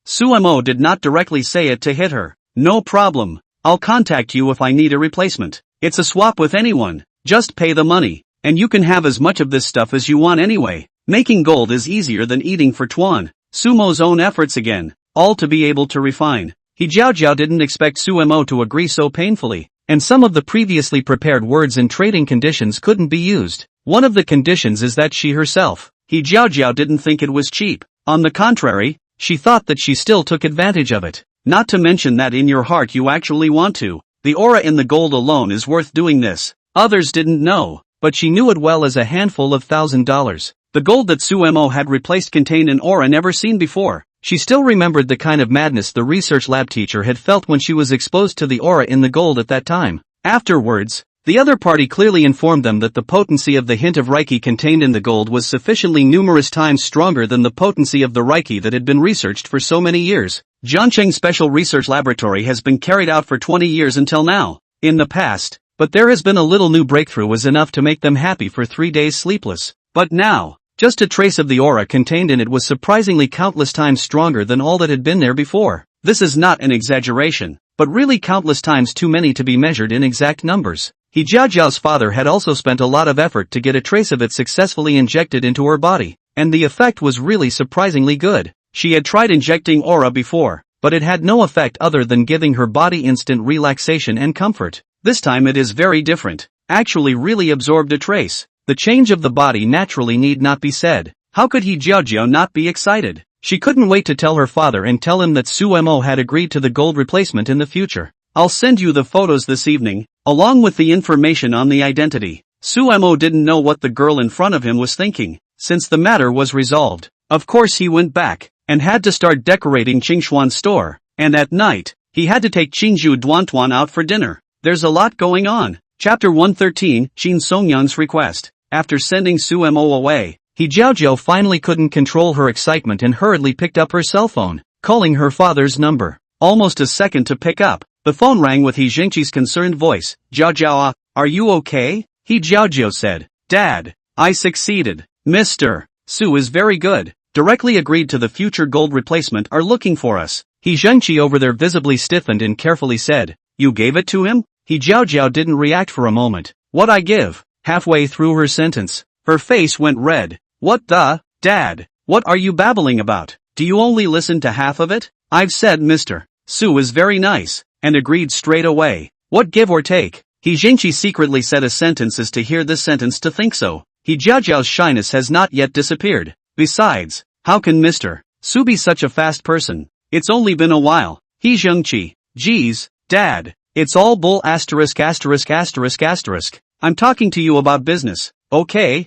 Suemo did not directly say it to hit her. No problem. I'll contact you if I need a replacement. It's a swap with anyone. Just pay the money, and you can have as much of this stuff as you want anyway. Making gold is easier than eating for Tuan. Sumo's own efforts again, all to be able to refine. He Jiao didn't expect Suemo to agree so painfully, and some of the previously prepared words and trading conditions couldn't be used. One of the conditions is that she herself, He Jiao didn't think it was cheap. On the contrary, she thought that she still took advantage of it. Not to mention that in your heart you actually want to. The aura in the gold alone is worth doing this. Others didn't know, but she knew it well as a handful of $1,000. The gold that Suemo had replaced contained an aura never seen before. She still remembered the kind of madness the research lab teacher had felt when she was exposed to the aura in the gold at that time. Afterwards, the other party clearly informed them that the potency of the hint of Reiki contained in the gold was sufficiently numerous times stronger than the potency of the Reiki that had been researched for so many years. Jiancheng Special Research Laboratory has been carried out for 20 years until now. In the past, but there has been a little new breakthrough was enough to make them happy for 3 days sleepless. But now, just a trace of the aura contained in it was surprisingly countless times stronger than all that had been there before. This is not an exaggeration, but really countless times too many to be measured in exact numbers. He Jiaojiao's father had also spent a lot of effort to get a trace of it successfully injected into her body, and the effect was really surprisingly good. She had tried injecting aura before, but it had no effect other than giving her body instant relaxation and comfort. This time it is very different. Actually really absorbed a trace. The change of the body naturally need not be said. How could he Jiaojiao not be excited? She couldn't wait to tell her father and tell him that Suemo had agreed to the gold replacement in the future. I'll send you the photos this evening, along with the information on the identity. Suemo didn't know what the girl in front of him was thinking, since the matter was resolved. Of course he went back, and had to start decorating Qingshuan's store, and at night, he had to take Qingzhu Duantuan out for dinner. There's a lot going on. Chapter 113, Xin Songyan's request. After sending Suemo away, he Jiaojiao finally couldn't control her excitement and hurriedly picked up her cell phone, calling her father's number. Almost a second to pick up, the phone rang with He Zhengqi's concerned voice. Jiaojiao, are you okay? He Jiaojiao said. Dad, I succeeded. Mr. Su is very good. Directly agreed to the future gold replacement are looking for us. He Zhengqi over there visibly stiffened and carefully said. You gave it to him? He Jiaojiao didn't react for a moment. What I give? Halfway through her sentence, her face went red. What the? Dad, what are you babbling about? Do you only listen to half of it? I've said Mr. Su is very nice, and agreed straight away. What give or take? He Zhengqi secretly said a sentence as to hear this sentence to think so. He Jiaojiao's shyness has not yet disappeared. Besides, how can Mr. Su be such a fast person? It's only been a while. He Zhengqi. Geez, Dad, it's all bull asterisk asterisk asterisk asterisk. I'm talking to you about business. Okay,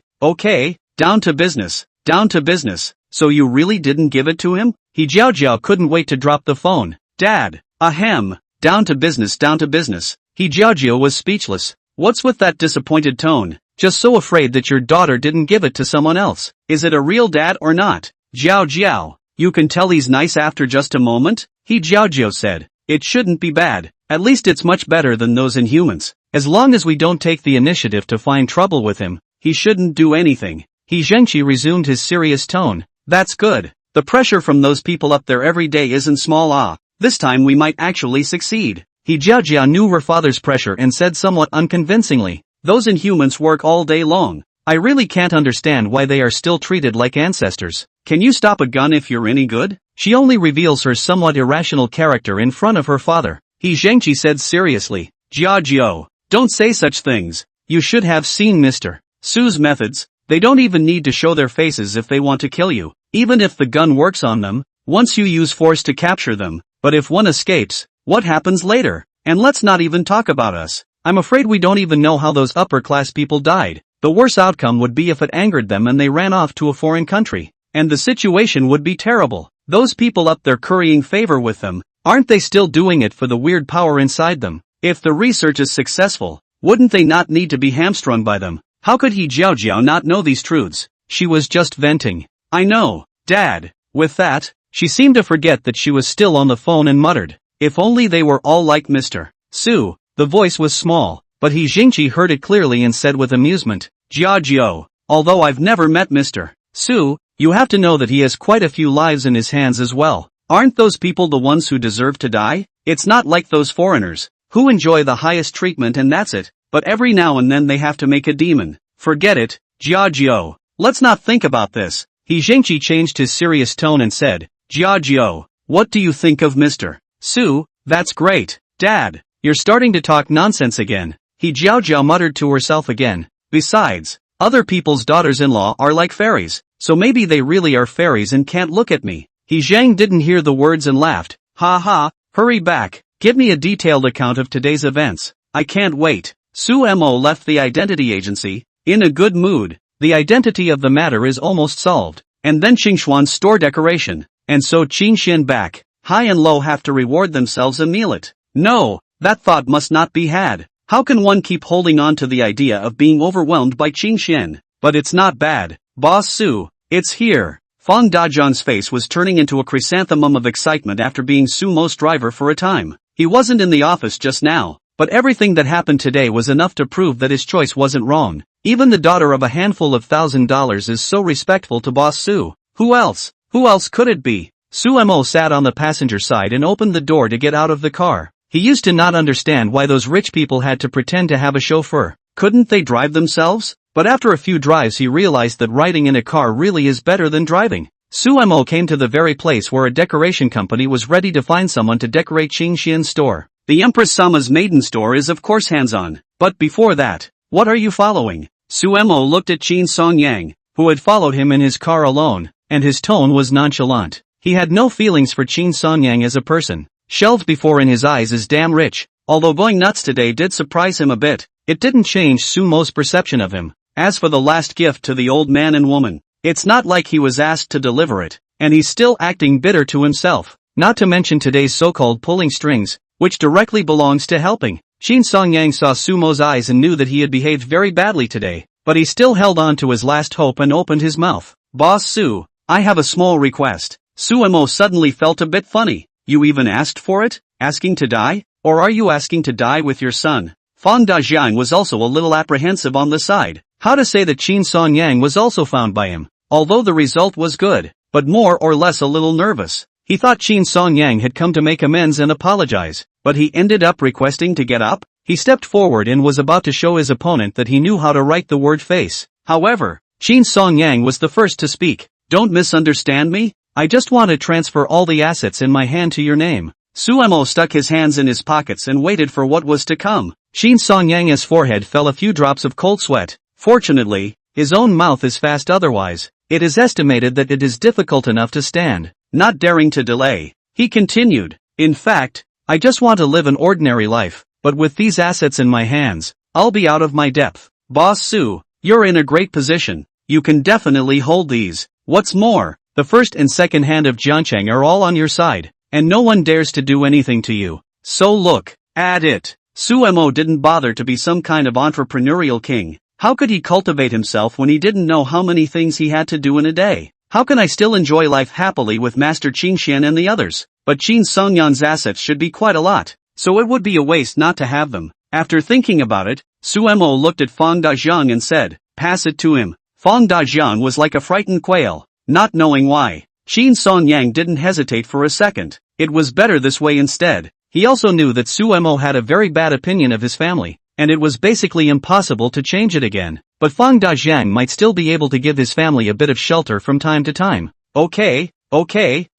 down to business, down to business. So you really didn't give it to him? He Jiaojiao couldn't wait to drop the phone. Dad, ahem, down to business, down to business. He Jiaojiao was speechless. What's with that disappointed tone? Just so afraid that your daughter didn't give it to someone else. Is it a real dad or not? Jiaojiao, you can tell he's nice after just a moment? He Jiaojiao said. It shouldn't be bad. At least it's much better than those Inhumans. As long as we don't take the initiative to find trouble with him, he shouldn't do anything. He Zhengqi resumed his serious tone. That's good. The pressure from those people up there every day isn't small. This time we might actually succeed. He Jiaojiao knew her father's pressure and said somewhat unconvincingly. Those Inhumans work all day long. I really can't understand why they are still treated like ancestors. Can you stop a gun if you're any good? She only reveals her somewhat irrational character in front of her father. He Zhengqi said seriously. Jiaojiao, don't say such things. You should have seen Mr. Su's methods. They don't even need to show their faces if they want to kill you. Even if the gun works on them, once you use force to capture them. But if one escapes, what happens later? And let's not even talk about us. I'm afraid we don't even know how those upper-class people died. The worst outcome would be if it angered them and they ran off to a foreign country. And the situation would be terrible. Those people up there currying favor with them, aren't they still doing it for the weird power inside them? If the research is successful, wouldn't they not need to be hamstrung by them? How could he Jiaojiao not know these truths? She was just venting. I know, Dad. With that, she seemed to forget that she was still on the phone and muttered. If only they were all like Mr. Su. The voice was small, but He Zhengqi heard it clearly and said with amusement. Jiaojiao, although I've never met Mr. Su, you have to know that he has quite a few lives in his hands as well. Aren't those people the ones who deserve to die? It's not like those foreigners, who enjoy the highest treatment and that's it, but every now and then they have to make a demon. Forget it, Jiaojiao. Let's not think about this. He Zhengqi changed his serious tone and said. Jiaojiao, what do you think of Mr. Su? That's great, Dad. You're starting to talk nonsense again. He Jiaojiao muttered to herself again. Besides, other people's daughters-in-law are like fairies, so maybe they really are fairies and can't look at me. He Zhang didn't hear the words and laughed. Ha ha, hurry back, give me a detailed account of today's events. I can't wait. Su Mo left the identity agency, in a good mood. The identity of the matter is almost solved. And then Qingshuan's store decoration. And so Qingxian back. High and low have to reward themselves a mealet. No, that thought must not be had. How can one keep holding on to the idea of being overwhelmed by Qingxian? But it's not bad. Boss Su, it's here. Fang Dazhang's face was turning into a chrysanthemum of excitement after being Su Mo's driver for a time. He wasn't in the office just now, but everything that happened today was enough to prove that his choice wasn't wrong. Even the daughter of a handful of $1,000 is so respectful to Boss Su. Who else? Who else could it be? Su Mo sat on the passenger side and opened the door to get out of the car. He used to not understand why those rich people had to pretend to have a chauffeur. Couldn't they drive themselves? But after a few drives he realized that riding in a car really is better than driving. Su Mo came to the very place where a decoration company was ready to find someone to decorate Qingxian's store. The Empress Sama's maiden store is of course hands-on. But before that, what are you following? Su Mo looked at Qin Songyang, who had followed him in his car alone, and his tone was nonchalant. He had no feelings for Qin Songyang as a person. Shelved before in his eyes is damn rich. Although going nuts today did surprise him a bit, it didn't change Su Mo's perception of him. As for the last gift to the old man and woman, it's not like he was asked to deliver it, and he's still acting bitter to himself. Not to mention today's so-called pulling strings, which directly belongs to helping. Qin Songyang saw Su Mo's eyes and knew that he had behaved very badly today, but he still held on to his last hope and opened his mouth. Boss Su, I have a small request. Su Mo suddenly felt a bit funny. You even asked for it? Asking to die? Or are you asking to die with your son? Fang Dajiang was also a little apprehensive on the side. How to say that Qin Songyang was also found by him, although the result was good, but more or less a little nervous. He thought Qin Songyang had come to make amends and apologize, but he ended up requesting to get up. He stepped forward and was about to show his opponent that he knew how to write the word face. However, Qin Songyang was the first to speak. Don't misunderstand me. I just want to transfer all the assets in my hand to your name. Su Mo stuck his hands in his pockets and waited for what was to come. Qin Songyang's forehead fell a few drops of cold sweat. Fortunately, his own mouth is fast otherwise. It is estimated that it is difficult enough to stand. Not daring to delay, he continued. In fact, I just want to live an ordinary life, but with these assets in my hands, I'll be out of my depth. Boss Su, you're in a great position. You can definitely hold these. What's more, the first and second hand of Jiancheng are all on your side, and no one dares to do anything to you. So look at it. Su Mo didn't bother to be some kind of entrepreneurial king. How could he cultivate himself when he didn't know how many things he had to do in a day? How can I still enjoy life happily with Master Qingxian and the others? But Qin Songyang's assets should be quite a lot, so it would be a waste not to have them. After thinking about it, Su Mo looked at Fang Dajiang and said, pass it to him. Fang Dajiang was like a frightened quail, not knowing why. Qin Songyang didn't hesitate for a second. It was better this way instead. He also knew that Su Mo had a very bad opinion of his family, and it was basically impossible to change it again. But Fang Dajiang might still be able to give his family a bit of shelter from time to time. Okay,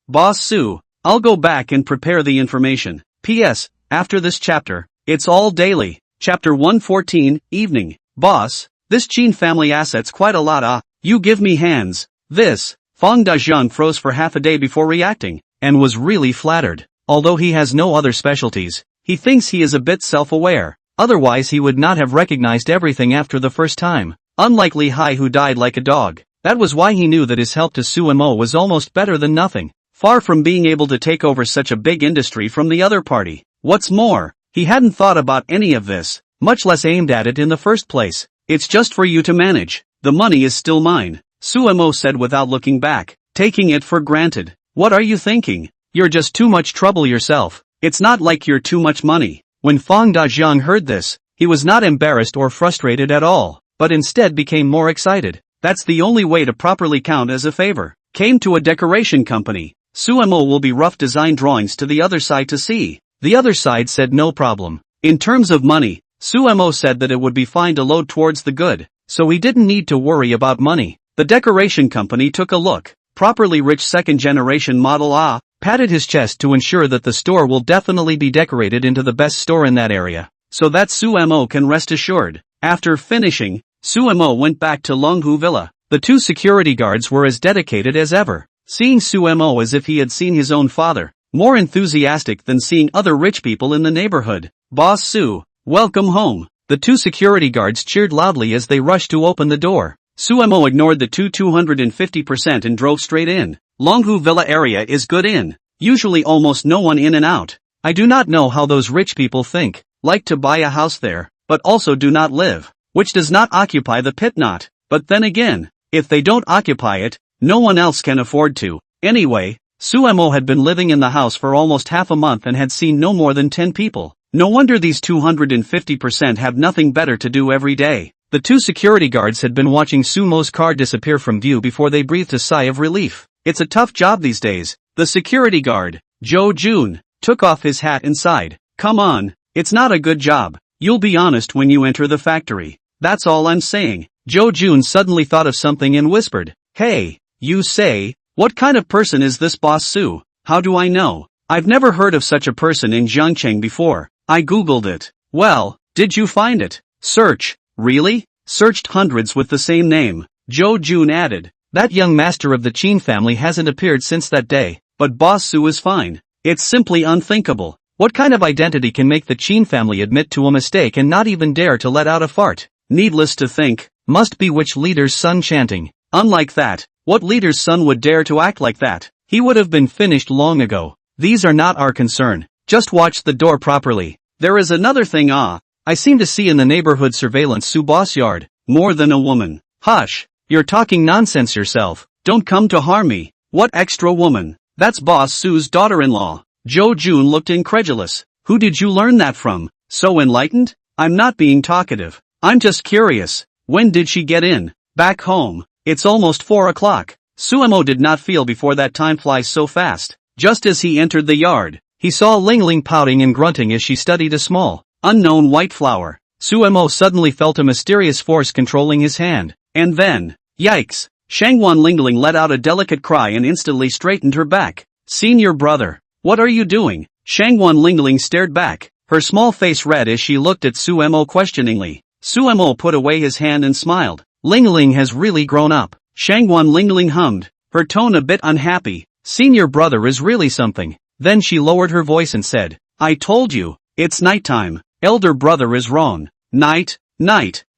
Boss Su, I'll go back and prepare the information. P.S. After this chapter, it's all daily. Chapter 114, Evening. Boss, this Qin family assets quite a lot you give me hands. This. Fang Dajiang froze for half a day before reacting, and was really flattered. Although he has no other specialties, he thinks he is a bit self-aware. Otherwise he would not have recognized everything after the first time. Unlike Li Hai who died like a dog. That was why he knew that his help to Su Mo was almost better than nothing. Far from being able to take over such a big industry from the other party. What's more, he hadn't thought about any of this, much less aimed at it in the first place. It's just for you to manage. The money is still mine, Su Mo said without looking back, taking it for granted. What are you thinking? You're just too much trouble yourself. It's not like you're too much money. When Fang Dajiang heard this, he was not embarrassed or frustrated at all, but instead became more excited. That's the only way to properly count as a favor. Came to a decoration company. Su Mo will be rough design drawings to the other side to see. The other side said no problem. In terms of money, Su Mo said that it would be fine to load towards the good, so he didn't need to worry about money. The decoration company took a look. Properly rich second-generation model patted his chest to ensure that the store will definitely be decorated into the best store in that area, so that Su Mo can rest assured. After finishing, Su Mo went back to Longhu Villa. The two security guards were as dedicated as ever. seeing Sumo as if he had seen his own father, more enthusiastic than seeing other rich people in the neighborhood. "Boss Su, welcome home." The two security guards cheered loudly as they rushed to open the door. Sumo ignored the 250% and drove straight in. Longhu Villa area is good in. Usually almost no one in and out. I do not know how those rich people think, like to buy a house there, but also do not live, which does not occupy the pit not. But then again, if they don't occupy it, no one else can afford to. Anyway, Sumo had been living in the house for almost half a month and had seen no more than 10 people. No wonder these 250% have nothing better to do every day. The two security guards had been watching Sumo's car disappear from view before they breathed a sigh of relief. It's a tough job these days. The security guard, Jo Jun, took off his hat and sighed. Come on, it's not a good job. You'll be honest when you enter the factory. That's all I'm saying. Jo Jun suddenly thought of something and whispered, "Hey, you say, what kind of person is this Boss Su? How do I know? I've never heard of such a person in Zhangcheng before. I googled it." "Well, did you find it?" "Search, really? Searched hundreds with the same name." Jo Jun added, "That young master of the Qin family hasn't appeared since that day, but Boss Su is fine. It's simply unthinkable. What kind of identity can make the Qin family admit to a mistake and not even dare to let out a fart? Needless to think, must be which leader's son chanting. Unlike that, what leader's son would dare to act like that? He would have been finished long ago. These are not our concern. Just watch the door properly. There is another thing I seem to see in the neighborhood surveillance Su boss yard, more than a woman." "Hush, you're talking nonsense yourself. Don't come to harm me." "What extra woman?" "That's Boss Su's daughter-in-law." Jo Jun looked incredulous. "Who did you learn that from? So enlightened?" "I'm not being talkative. I'm just curious. When did she get in?" "Back home. It's almost 4 o'clock. Sumo did not feel before that time flies so fast. Just as he entered the yard, he saw Ling Ling pouting and grunting as she studied a small, unknown white flower. Sumo suddenly felt a mysterious force controlling his hand. And then, yikes! Shangwan Lingling let out a delicate cry and instantly straightened her back. "Senior brother, what are you doing?" Shangwan Lingling stared back, her small face red as she looked at Sumo questioningly. Sumo put away his hand and smiled. "Lingling has really grown up." Shangwan Lingling hummed, her tone a bit unhappy. "Senior brother is really something." Then she lowered her voice and said, "I told you, it's nighttime. Elder brother is wrong." "Night.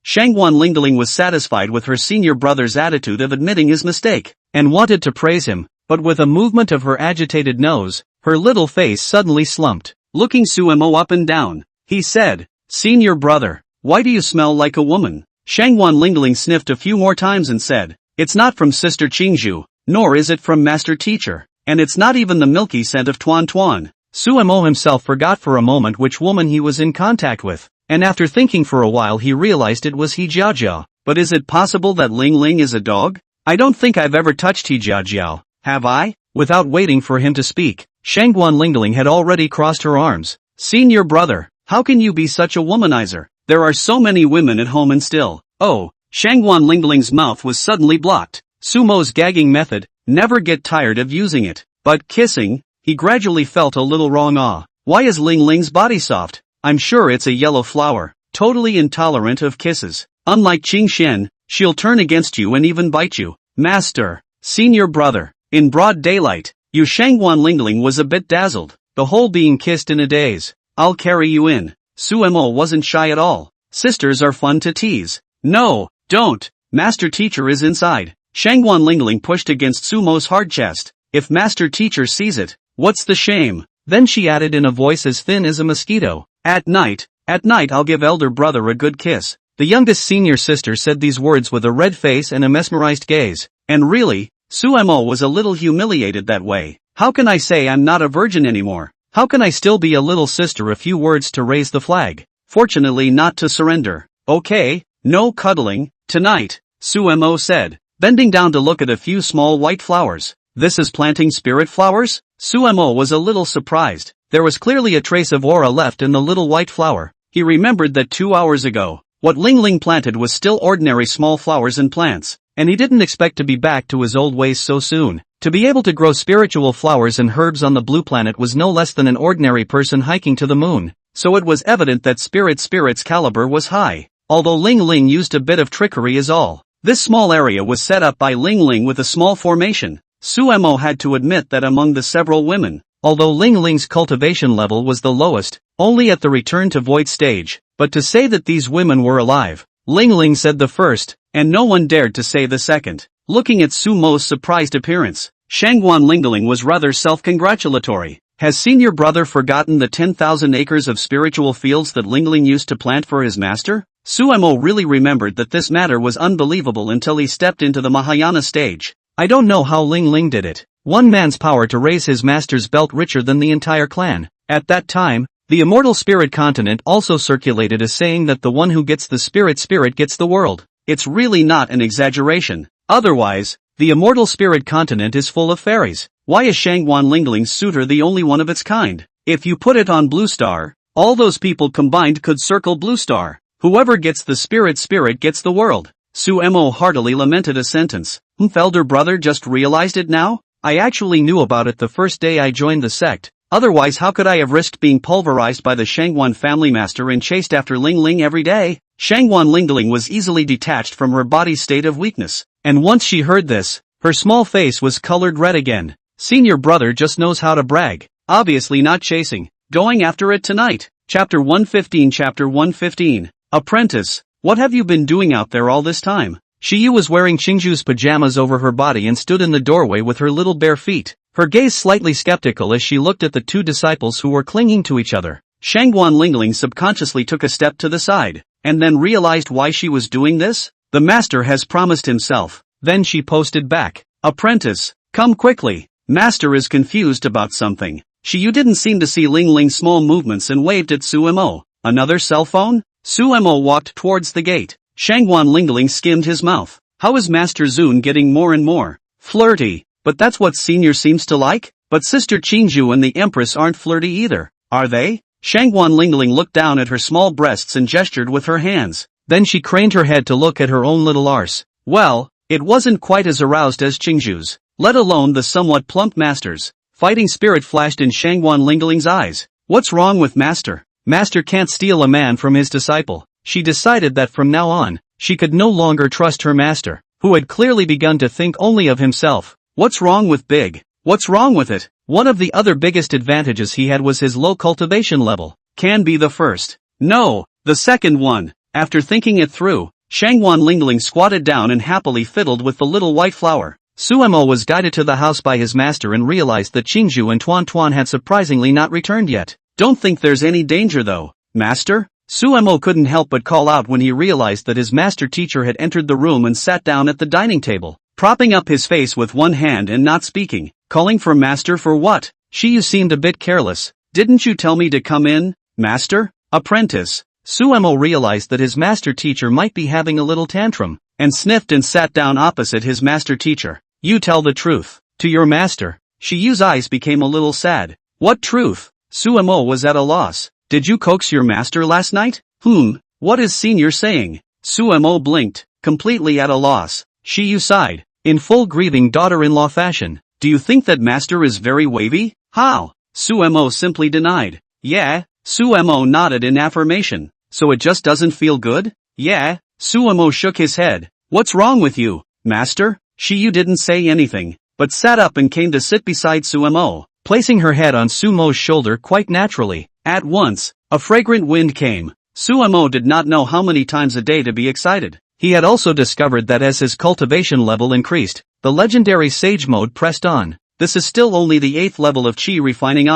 Shangwan Lingling was satisfied with her senior brother's attitude of admitting his mistake, and wanted to praise him, but with a movement of her agitated nose, her little face suddenly slumped. Looking Sumo up and down, he said, "Senior brother, why do you smell like a woman?" Shangwan Lingling sniffed a few more times and said, "It's not from Sister Qingzhu, nor is it from Master Teacher, and it's not even the milky scent of Tuan Tuan." Sumo himself forgot for a moment which woman he was in contact with, and after thinking for a while he realized it was He Jiajiao. But is it possible that Ling Ling is a dog? "I don't think I've ever touched He Jiajiao, have I?" Without waiting for him to speak, Shangwan Lingling had already crossed her arms. "Senior brother, how can you be such a womanizer? There are so many women at home and still." "Oh." Shangwan Lingling's mouth was suddenly blocked. Sumo's gagging method, never get tired of using it. But kissing, he gradually felt a little wrong. Why is Ling Ling's body soft? I'm sure it's a yellow flower, totally intolerant of kisses. Unlike Qing Shen, she'll turn against you and even bite you. "Master, senior brother, in broad daylight." Shangwan Lingling was a bit dazzled, the whole being kissed in a daze. "I'll carry you in." Sumo wasn't shy at all. Sisters are fun to tease. "No, don't. Master Teacher is inside." Shangwan Lingling pushed against Sumo's hard chest. "If Master Teacher sees it, what's the shame?" Then she added in a voice as thin as a mosquito, At night I'll give elder brother a good kiss." The youngest senior sister said these words with a red face and a mesmerized gaze. And really, Sumo was a little humiliated that way. How can I say I'm not a virgin anymore? How can I still be a little sister? A few words to raise the flag. Fortunately not to surrender. "Okay, no cuddling, tonight," Sumo said, bending down to look at a few small white flowers. "This is planting spirit flowers?" Sumo was a little surprised. There was clearly a trace of aura left in the little white flower. He remembered that 2 hours ago, what Ling Ling planted was still ordinary small flowers and plants, and he didn't expect to be back to his old ways so soon. To be able to grow spiritual flowers and herbs on the blue planet was no less than an ordinary person hiking to the moon, so it was evident that Spirit's caliber was high, although Ling Ling used a bit of trickery is all. This small area was set up by Ling Ling with a small formation, Suemo had to admit that among the several women, although Ling Ling's cultivation level was the lowest, only at the return to void stage, but to say that these women were alive, Ling Ling said the first, and no one dared to say the second. Looking at Sumo's surprised appearance, Shangguan Lingling was rather self-congratulatory. Has senior brother forgotten the 10,000 acres of spiritual fields that Lingling used to plant for his master? Suemo really remembered that this matter was unbelievable until he stepped into the Mahayana stage. I don't know how Ling Ling did it. One man's power to raise his master's belt richer than the entire clan. At that time, the immortal spirit continent also circulated a saying that the one who gets the spirit gets the world. It's really not an exaggeration. Otherwise, the immortal spirit continent is full of fairies. Why is Shangguan Lingling's suitor the only one of its kind? If you put it on Blue Star, all those people combined could circle Blue Star. Whoever gets the spirit gets the world. Suemo heartily lamented a sentence. Elder brother just realized it now? I actually knew about it the first day I joined the sect. Otherwise how could I have risked being pulverized by the Shangguan family master and chased after Ling Ling every day? Shangguan Lingling was easily detached from her body's state of weakness, and once she heard this, her small face was colored red again. Senior brother just knows how to brag. Obviously not chasing. Going after it tonight. Chapter 115. Apprentice, what have you been doing out there all this time? Shiyu was wearing Qingju's pajamas over her body and stood in the doorway with her little bare feet, her gaze slightly skeptical as she looked at the two disciples who were clinging to each other. Shangguan Lingling subconsciously took a step to the side, and then realized why she was doing this. The master has promised himself. Then she posted back. Apprentice, come quickly. Master is confused about something. Shiyu didn't seem to see Ling Ling's small movements and waved at Suemo. Another cell phone? Suemo walked towards the gate. Shangguan Lingling skimmed his mouth. How is Master Zun getting more and more flirty? But that's what senior seems to like? But Sister Qingju and the Empress aren't flirty either, are they? Shangguan Lingling looked down at her small breasts and gestured with her hands. Then she craned her head to look at her own little arse. Well, it wasn't quite as aroused as Qingju's, let alone the somewhat plump master's. Fighting spirit flashed in Shangguan Lingling's eyes. What's wrong with Master? Master can't steal a man from his disciple. She decided that from now on, she could no longer trust her master, who had clearly begun to think only of himself. What's wrong with Big? What's wrong with it? One of the other biggest advantages he had was his low cultivation level. Can be the first. No, the second one. After thinking it through, Shangguan Lingling squatted down and happily fiddled with the little white flower. Suemo was guided to the house by his master and realized that Qingju and Tuan Tuan had surprisingly not returned yet. Don't think there's any danger though, Master? Suemo couldn't help but call out when he realized that his master teacher had entered the room and sat down at the dining table, propping up his face with one hand and not speaking. Calling for Master for what? Shiyu seemed a bit careless. Didn't you tell me to come in, Master? Apprentice. Suemo realized that his master teacher might be having a little tantrum, and sniffed and sat down opposite his master teacher. You tell the truth. To your master. Shiyu's eyes became a little sad. What truth? Suemo was at a loss. Did you coax your master last night? What is senior saying? Suemo blinked, completely at a loss. Shiyu sighed, in full grieving daughter-in-law fashion. Do you think that master is very wavy? How? Suemo simply denied. Yeah. Suemo nodded in affirmation. So it just doesn't feel good? Yeah. Suemo shook his head. What's wrong with you, Master? Shiyu didn't say anything, but sat up and came to sit beside Suemo, placing her head on Sumo's shoulder quite naturally. At once, a fragrant wind came. Suemo did not know how many times a day to be excited. He had also discovered that as his cultivation level increased, the legendary Sage mode pressed on. This is still only the 8th level of Qi refining.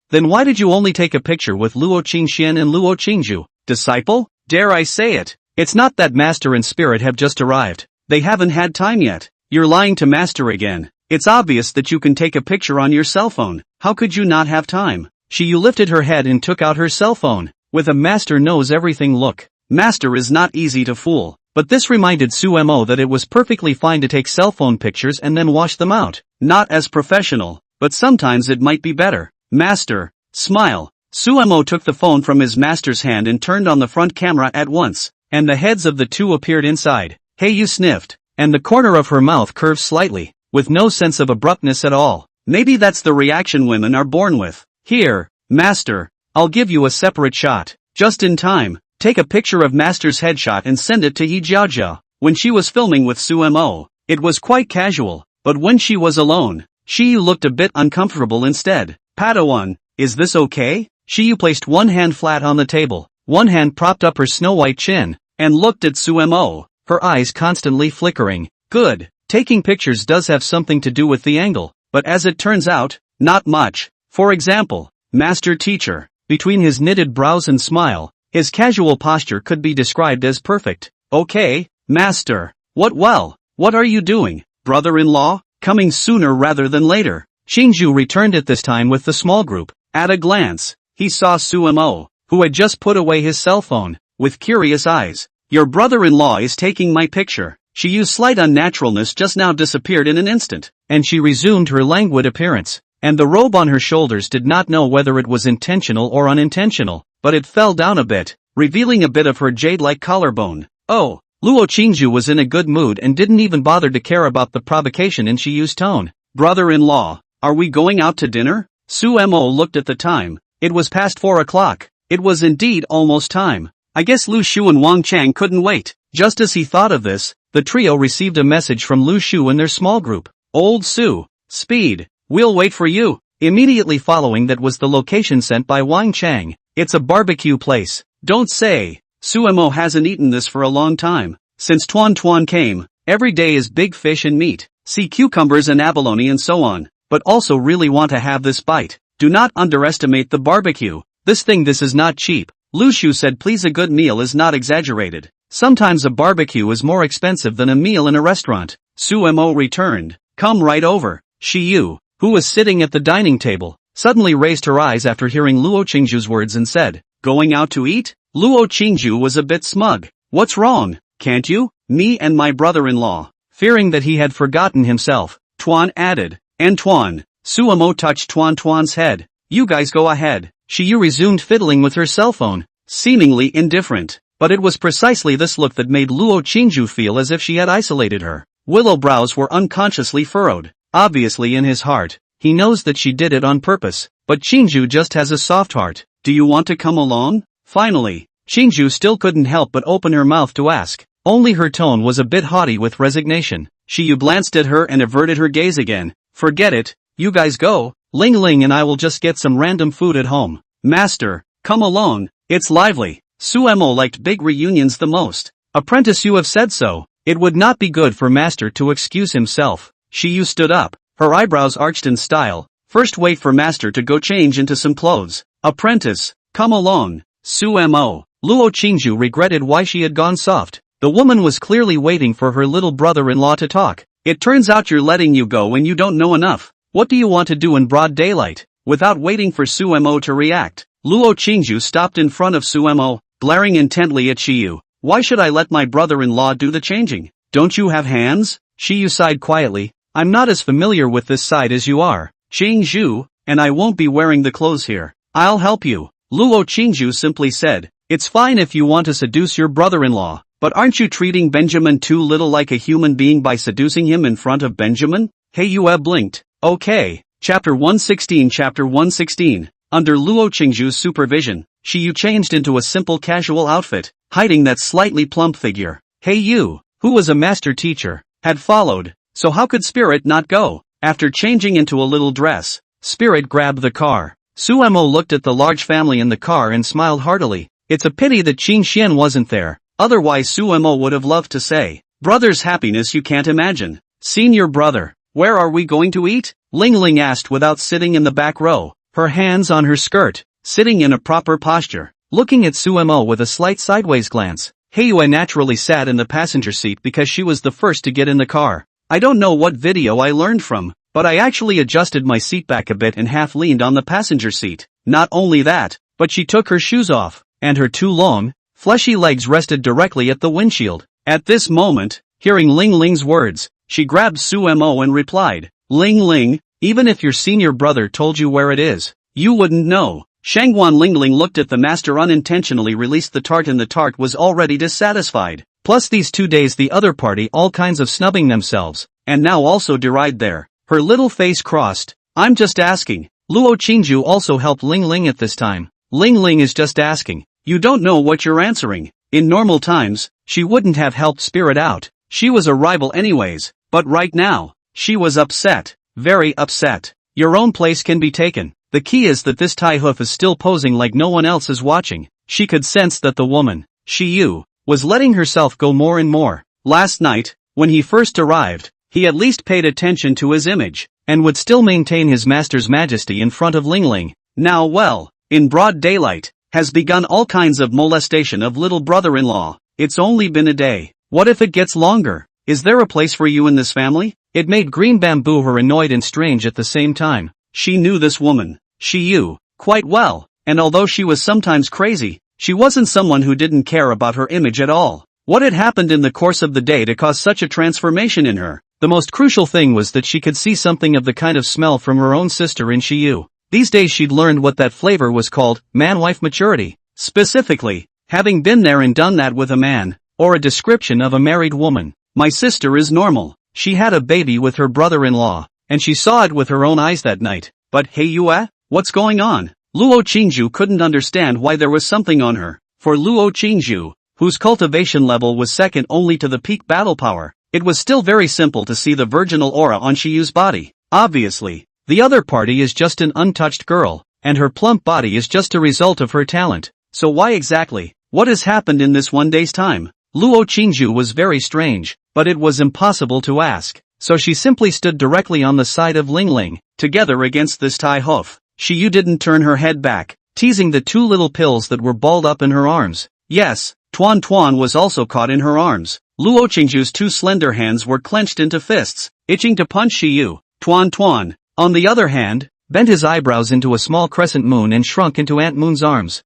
Then why did you only take a picture with Luo Qingxian and Luo Qingju? Disciple? Dare I say it? It's not that Master and Spirit have just arrived. They haven't had time yet. You're lying to Master again. It's obvious that you can take a picture on your cell phone. How could you not have time? Shiyu lifted her head and took out her cell phone. With a master knows everything look. Master is not easy to fool. But this reminded Suemo that it was perfectly fine to take cell phone pictures and then wash them out. Not as professional, but sometimes it might be better. Master, smile. Suemo took the phone from his master's hand and turned on the front camera at once, and the heads of the two appeared inside. Hey, you sniffed, and the corner of her mouth curved slightly, with no sense of abruptness at all. Maybe that's the reaction women are born with. Here, Master, I'll give you a separate shot. Just in time. Take a picture of Master's headshot and send it to He Jiaojia. When she was filming with Suemo, it was quite casual. but when she was alone, Shiyu looked a bit uncomfortable instead. Padawan, is this okay? Shiyu placed one hand flat on the table, one hand propped up her snow-white chin, and looked at Suemo, her eyes constantly flickering. Good, taking pictures does have something to do with the angle, but as it turns out, not much. For example, Master Teacher, between his knitted brows and smile, his casual posture could be described as perfect. Okay, Master. What are you doing, brother-in-law? Coming sooner rather than later. Shinju returned at this time with the small group. At a glance, he saw Suemo, who had just put away his cell phone, with curious eyes. Your brother-in-law is taking my picture. Shiyu's slight unnaturalness just now disappeared in an instant, and she resumed her languid appearance. And the robe on her shoulders did not know whether it was intentional or unintentional, but it fell down a bit, revealing a bit of her jade-like collarbone. Oh, Luo Qingju was in a good mood and didn't even bother to care about the provocation in Shiyu's tone. Brother-in-law, are we going out to dinner? Suemo looked at the time. It was past 4 o'clock. It was indeed almost time. I guess Lu Shu and Wang Chang couldn't wait. Just as he thought of this, the trio received a message from Lu Shu and their small group. Old Su, speed, we'll wait for you. Immediately following that was the location sent by Wang Chang. It's a barbecue place. Don't say. Suemo hasn't eaten this for a long time. Since Tuan Tuan came, every day is big fish and meat, sea cucumbers and abalone and so on, but also really want to have this bite. Do not underestimate the barbecue. This is not cheap. Lu Shu said please a good meal is not exaggerated. Sometimes a barbecue is more expensive than a meal in a restaurant. Suemo returned. Come right over. Shiyu, who was sitting at the dining table, suddenly raised her eyes after hearing Luo Qingju's words and said, going out to eat? Luo Qingju was a bit smug. What's wrong, can't you? Me and my brother-in-law. Fearing that he had forgotten himself, Tuan added. And Tuan. Suemo touched Tuan Tuan's head. You guys go ahead. Shiyu resumed fiddling with her cell phone, seemingly indifferent. But it was precisely this look that made Luo Qingju feel as if she had isolated her. Willow brows were unconsciously furrowed. Obviously in his heart, he knows that she did it on purpose, but Qingju just has a soft heart. Do you want to come along? Finally, Qingju still couldn't help but open her mouth to ask. Only her tone was a bit haughty with resignation. Shiyu glanced at her and averted her gaze again. Forget it, you guys go. Ling Ling and I will just get some random food at home. Master, come along, it's lively. Suemo liked big reunions the most. Apprentice, you have said so. It would not be good for Master to excuse himself. Shiyu stood up, her eyebrows arched in style. First wait for Master to go change into some clothes. Apprentice, come along. Suemo. Luo Qingju regretted why she had gone soft. The woman was clearly waiting for her little brother-in-law to talk. It turns out you're letting you go when you don't know enough. What do you want to do in broad daylight? Without waiting for Suemo to react, Luo Qingju stopped in front of Suemo, glaring intently at Shiyu. Why should I let my brother-in-law do the changing? Don't you have hands? Shiyu sighed quietly. I'm not as familiar with this side as you are, Qingju, and I won't be wearing the clothes here. I'll help you. Luo Qingju simply said. It's fine if you want to seduce your brother-in-law, but aren't you treating Benjamin too little like a human being by seducing him in front of Benjamin? Heiyue blinked. Okay. Chapter 116. Under Luo Qingju's supervision, Shiyu changed into a simple casual outfit, hiding that slightly plump figure. Heiyue, who was a master teacher, had followed, so how could Spirit not go? After changing into a little dress, Spirit grabbed the car. Suemo looked at the large family in the car and smiled heartily. It's a pity that Qin Xian wasn't there, otherwise Suemo would have loved to say, brother's happiness you can't imagine. Senior brother, where are we going to eat? Ling Ling asked without sitting in the back row, her hands on her skirt, sitting in a proper posture, looking at Suemo with a slight sideways glance. Heiyue naturally sat in the passenger seat because she was the first to get in the car. I don't know what video I learned from, but I actually adjusted my seat back a bit and half leaned on the passenger seat. Not only that, but she took her shoes off, and her two long, fleshy legs rested directly at the windshield. At this moment, hearing Ling Ling's words, she grabbed Suemo and replied, Ling Ling, even if your senior brother told you where it is, you wouldn't know. Shangguan Lingling looked at the master, unintentionally released the tart, and the tart was already dissatisfied. Plus these 2 days the other party all kinds of snubbing themselves, and now also derided there. Her little face crossed. I'm just asking. Luo Qingju also helped Ling Ling at this time. Ling Ling is just asking. You don't know what you're answering. In normal times, she wouldn't have helped Spirit out. She was a rival anyways, but right now, She was upset. Very upset. Your own place can be taken. The key is that this Tai Hoof is still posing like no one else is watching. She could sense that the woman, Shiyu, was letting herself go more and more. Last night, when he first arrived, he at least paid attention to his image, and would still maintain his master's majesty in front of Ling Ling. Now well, in broad daylight, has begun all kinds of molestation of little brother-in-law. It's only been a day. What if it gets longer? Is there a place for you in this family? It made Green Bamboo her annoyed and strange at the same time. She knew this woman, Shiyu, quite well, and although she was sometimes crazy, she wasn't someone who didn't care about her image at all. What had happened in the course of the day to cause such a transformation in her? The most crucial thing was that she could see something of the kind of smell from her own sister in Shiyu. These days she'd learned what that flavor was called, man-wife maturity. Specifically, having been there and done that with a man, or a description of a married woman. My sister is normal. She had a baby with her brother-in-law, and she saw it with her own eyes that night. But hey Yue, what's going on? Luo Qingju couldn't understand why there was something on her. For Luo Qingju, whose cultivation level was second only to the peak battle power, it was still very simple to see the virginal aura on Shiyu's body. Obviously, the other party is just an untouched girl, and her plump body is just a result of her talent. So why exactly? What has happened in this one day's time? Luo Qingju was very strange, but it was impossible to ask, so she simply stood directly on the side of Ling Ling, together against this Tai Hoof. Shiyu didn't turn her head back, teasing the two little pills that were balled up in her arms. Yes, Tuan Tuan was also caught in her arms. Luo Qingju's two slender hands were clenched into fists, itching to punch Shiyu. Tuan Tuan, on the other hand, bent his eyebrows into a small crescent moon and shrunk into Aunt Moon's arms.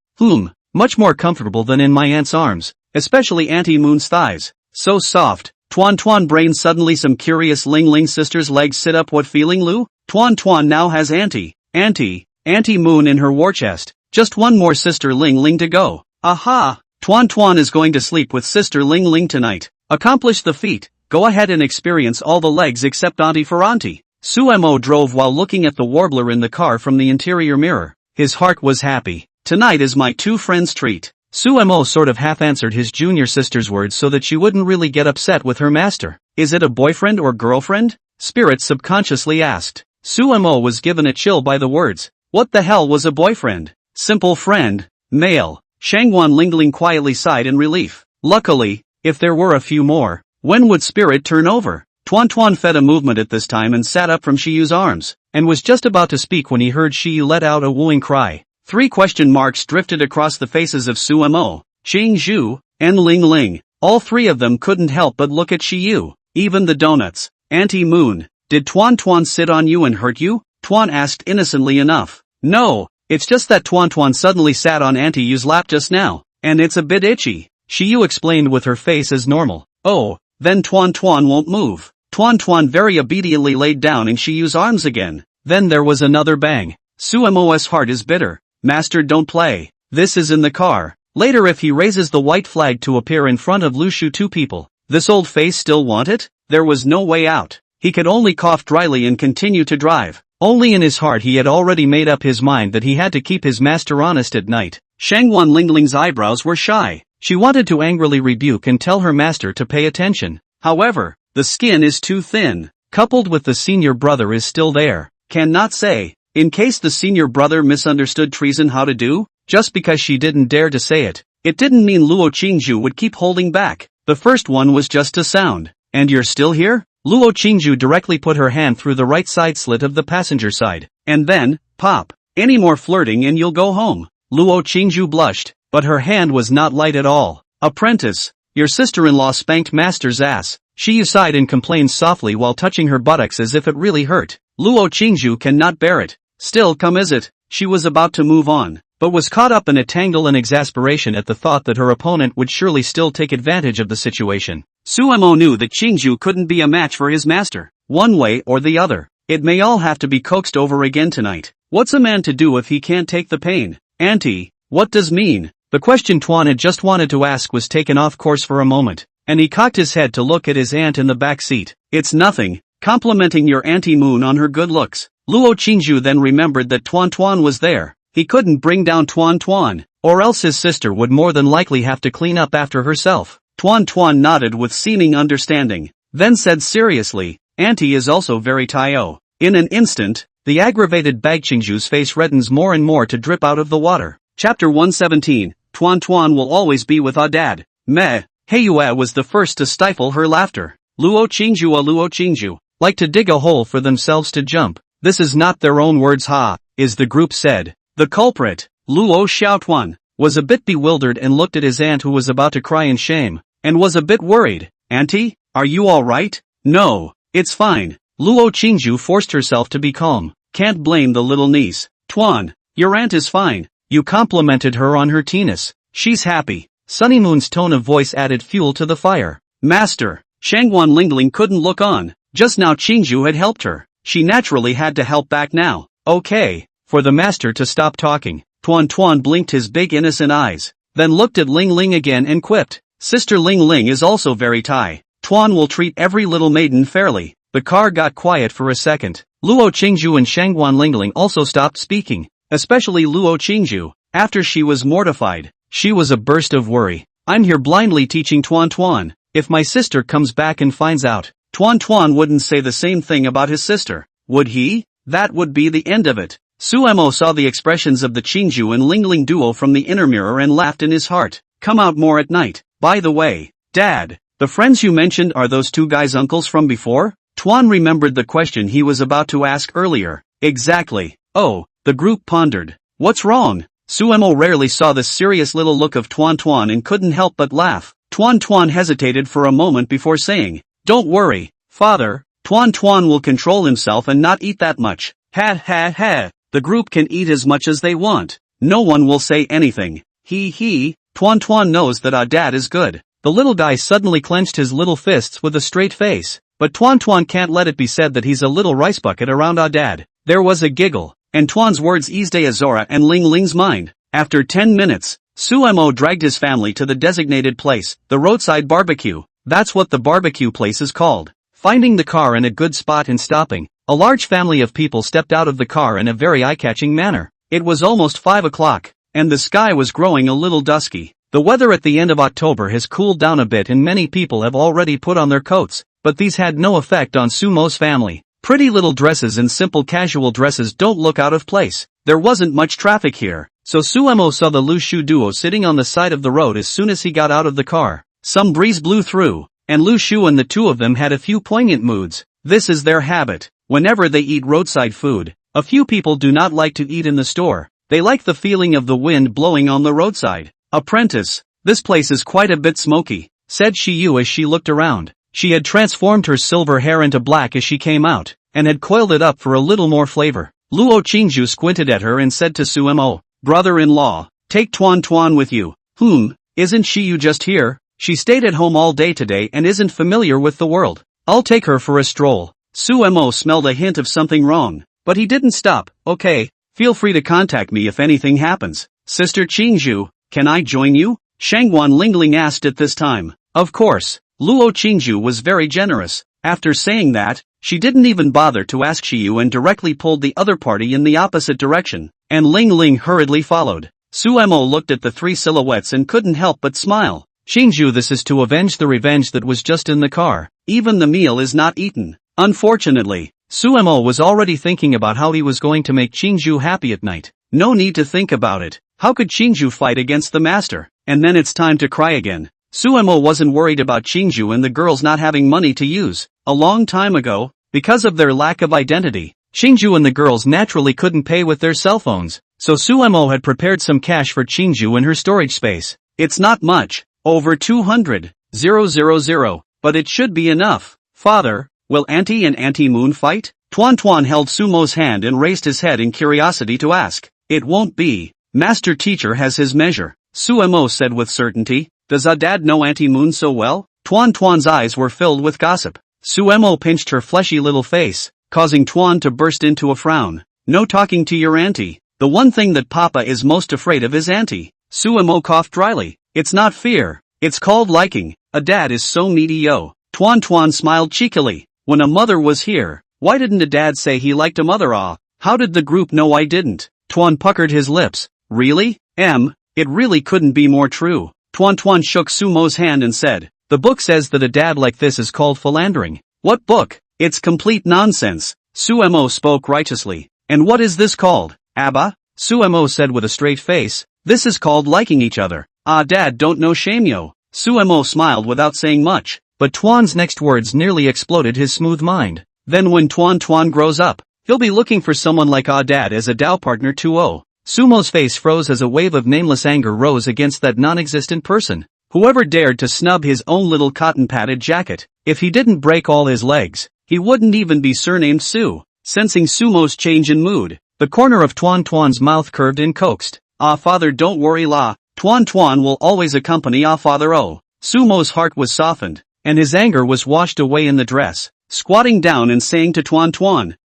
Much more comfortable than in my aunt's arms, especially Auntie Moon's thighs. So soft. Tuan Tuan brain suddenly some curious Ling Ling sister's legs sit up. What feeling Lu? Tuan Tuan now has Auntie Moon in her war chest. Just one more sister Ling Ling to go. Aha! Tuan Tuan is going to sleep with sister Ling Ling tonight. Accomplish the feat. Go ahead and experience all the legs except Auntie for Auntie. Suemo drove while looking at the warbler in the car from the interior mirror. His heart was happy. Tonight is my two friends' treat. Suemo sort of half-answered his junior sister's words so that she wouldn't really get upset with her master. Is it a boyfriend or girlfriend? Spirit subconsciously asked. Suemo was given a chill by the words. What the hell was a boyfriend? Simple friend. Male. Shangwan Lingling quietly sighed in relief. Luckily, if there were a few more, when would Spirit turn over? Tuan Tuan fed a movement at this time and sat up from Shiyu's arms, and was just about to speak when he heard Shiyu let out a wooing cry. 3 question marks drifted across the faces of Suemo, Qingzhu, and Ling Ling. All 3 of them couldn't help but look at Shiyu. Even the donuts. Auntie Moon, did Tuan Tuan sit on you and hurt you? Tuan asked innocently enough. No, it's just that Tuan Tuan suddenly sat on Auntie Yu's lap just now, and it's a bit itchy. Shiyu explained with her face as normal. Oh, then Tuan Tuan won't move. Tuan Tuan very obediently laid down in Shiyu's arms again. Then there was another bang. Suemo's heart is bitter. Master, don't play. This is in the car. Later if he raises the white flag to appear in front of Lushu 2 people. This old face still want it? There was no way out. He could only cough dryly and continue to drive. Only in his heart he had already made up his mind that he had to keep his master honest at night. Shangwan Lingling's eyebrows were shy. She wanted to angrily rebuke and tell her master to pay attention. However, the skin is too thin. Coupled with the senior brother is still there. Cannot say. In case the senior brother misunderstood treason how to do, just because she didn't dare to say it, it didn't mean Luo Qingju would keep holding back. The first one was just a sound. And you're still here? Luo Qingju directly put her hand through the right side slit of the passenger side. And then, pop. Any more flirting and you'll go home. Luo Qingju blushed, but her hand was not light at all. Apprentice, your sister-in-law spanked master's ass. She sighed and complained softly while touching her buttocks as if it really hurt. Luo Qingju cannot bear it. Still come is it? She was about to move on, but was caught up in a tangle and exasperation at the thought that her opponent would surely still take advantage of the situation. Suemo knew that Qingju couldn't be a match for his master, one way or the other. It may all have to be coaxed over again tonight. What's a man to do if he can't take the pain? Auntie, what does mean? The question Tuan had just wanted to ask was taken off course for a moment, and he cocked his head to look at his aunt in the back seat. It's nothing, complimenting your Auntie Moon on her good looks. Luo Qingju then remembered that Tuan Tuan was there. He couldn't bring down Tuan Tuan, or else his sister would more than likely have to clean up after herself. Tuan Tuan nodded with seeming understanding, then said seriously, Auntie is also very Tayo. In an instant, the aggravated Bagchingju's face reddens more and more to drip out of the water. Chapter 117, Tuan Tuan will always be with our dad. Meh. Heiyue was the first to stifle her laughter. Luo Qingju like to dig a hole for themselves to jump. This is not their own words is the group said. The culprit, Luo Xiaotuan, was a bit bewildered and looked at his aunt who was about to cry in shame, and was a bit worried. Auntie, are you alright? No, it's fine. Luo Qingju forced herself to be calm. Can't blame the little niece. Tuan, your aunt is fine. You complimented her on her teeness. She's happy. Sunnymoon's tone of voice added fuel to the fire. Master, Shangwan Lingling couldn't look on. Just now Qingju had helped her. She naturally had to help back now. Okay. For the master to stop talking, Tuan Tuan blinked his big innocent eyes, then looked at Ling Ling again and quipped. Sister Ling Ling is also very Thai. Tuan will treat every little maiden fairly. The car got quiet for a second. Luo Qingju and Shangwan Lingling also stopped speaking, especially Luo Qingju, after she was mortified. She was a burst of worry. I'm here blindly teaching Tuan Tuan. If my sister comes back and finds out, Tuan Tuan wouldn't say the same thing about his sister, would he? That would be the end of it. Suemo saw the expressions of the Qingju and Lingling duo from the inner mirror and laughed in his heart. Come out more at night. By the way, Dad, the friends you mentioned are those two guys' uncles from before? Tuan remembered the question he was about to ask earlier. Exactly. Oh, the group pondered. What's wrong? Suemo rarely saw the serious little look of Tuan Tuan and couldn't help but laugh. Tuan Tuan hesitated for a moment before saying, Don't worry, father, Tuan Tuan will control himself and not eat that much. Ha ha ha. The group can eat as much as they want. No one will say anything. Tuan Tuan knows that our dad is good. The little guy suddenly clenched his little fists with a straight face. But Tuan Tuan can't let it be said that he's a little rice bucket around our dad. There was a giggle, and Tuan's words eased Azora and Ling Ling's mind. After 10 minutes, Suemo dragged his family to the designated place, the roadside barbecue. That's what the barbecue place is called. Finding the car in a good spot and stopping, a large family of people stepped out of the car in a very eye-catching manner. It was almost 5 o'clock, and the sky was growing a little dusky. The weather at the end of October has cooled down a bit and many people have already put on their coats, but these had no effect on Sumo's family. Pretty little dresses and simple casual dresses don't look out of place. There wasn't much traffic here, so Suemo saw the Lu Shu duo sitting on the side of the road as soon as he got out of the car. Some breeze blew through, and Lu Shu and the two of them had a few poignant moods. This is their habit. Whenever they eat roadside food, a few people do not like to eat in the store. They like the feeling of the wind blowing on the roadside. Apprentice, this place is quite a bit smoky, said Shiyu as she looked around. She had transformed her silver hair into black as she came out, and had coiled it up for a little more flavor. Luo Qingju squinted at her and said to Suemo, Brother-in-law, take Tuan Tuan with you. Isn't Shiyu just here? She stayed at home all day today and isn't familiar with the world. I'll take her for a stroll. Suemo smelled a hint of something wrong, but he didn't stop. Okay, feel free to contact me if anything happens. Sister Qingju, can I join you? Shangwan Lingling asked at this time. Of course. Luo Qingju was very generous. After saying that, she didn't even bother to ask Shiyu and directly pulled the other party in the opposite direction, and Ling Ling hurriedly followed. Suemo looked at the three silhouettes and couldn't help but smile. Qingju, this is to avenge the revenge that was just in the car. Even the meal is not eaten. Unfortunately, Suemo was already thinking about how he was going to make Qingju happy at night. No need to think about it. How could Qingju fight against the master? And then it's time to cry again. Suemo wasn't worried about Qingju and the girls not having money to use. A long time ago, because of their lack of identity, Qingju and the girls naturally couldn't pay with their cell phones. So Suemo had prepared some cash for Qingju in her storage space. It's not much, over 200,000, but it should be enough. Father, will Auntie and Auntie Moon fight? Tuan Tuan held Sumo's hand and raised his head in curiosity to ask. It won't be. Master Teacher has his measure, Suemo said with certainty. Does our dad know Auntie Moon so well? Tuan Tuan's eyes were filled with gossip. Suemo pinched her fleshy little face, causing Tuan to burst into a frown. No talking to your auntie. The one thing that Papa is most afraid of is Auntie. Suemo coughed dryly. It's not fear. It's called liking. A dad is so needy yo. Tuan Tuan smiled cheekily. When a mother was here, why didn't a dad say he liked a mother? How did the group know I didn't? Tuan puckered his lips. Really? It really couldn't be more true. Tuan Tuan shook Sumo's hand and said, the book says that a dad like this is called philandering. What book? It's complete nonsense. Suemo spoke righteously. And what is this called, Abba? Suemo said with a straight face. This is called liking each other. Ah, Dad don't know shame yo. Suemo smiled without saying much, but Tuan's next words nearly exploded his smooth mind. Then when Tuan grows up, he'll be looking for someone like Ah Dad as a Dao partner too. Oh. Sumo's face froze as a wave of nameless anger rose against that non-existent person. Whoever dared to snub his own little cotton-padded jacket. If he didn't break all his legs, he wouldn't even be surnamed Su. Sensing Sumo's change in mood, the corner of Tuan's mouth curved and coaxed. Ah father don't worry la, Tuan will always accompany ah father oh. Sumo's heart was softened, and his anger was washed away in the dress. Squatting down and saying to Tuan,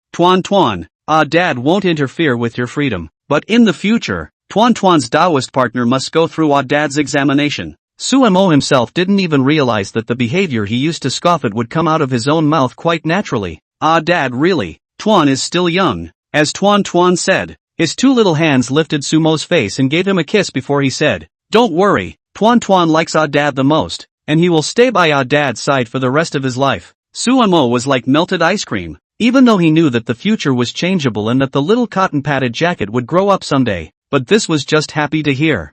ah Dad won't interfere with your freedom, but in the future, Tuan's Taoist partner must go through ah Dad's examination. Suemo himself didn't even realize that the behavior he used to scoff at would come out of his own mouth quite naturally. Ah Dad really, Tuan is still young. As Tuan said, his two little hands lifted Sumo's face and gave him a kiss before he said, don't worry, Tuan likes Ah Dad the most, and he will stay by Ah Dad's side for the rest of his life. Suemo was like melted ice cream, even though he knew that the future was changeable and that the little cotton-padded jacket would grow up someday, but this was just happy to hear.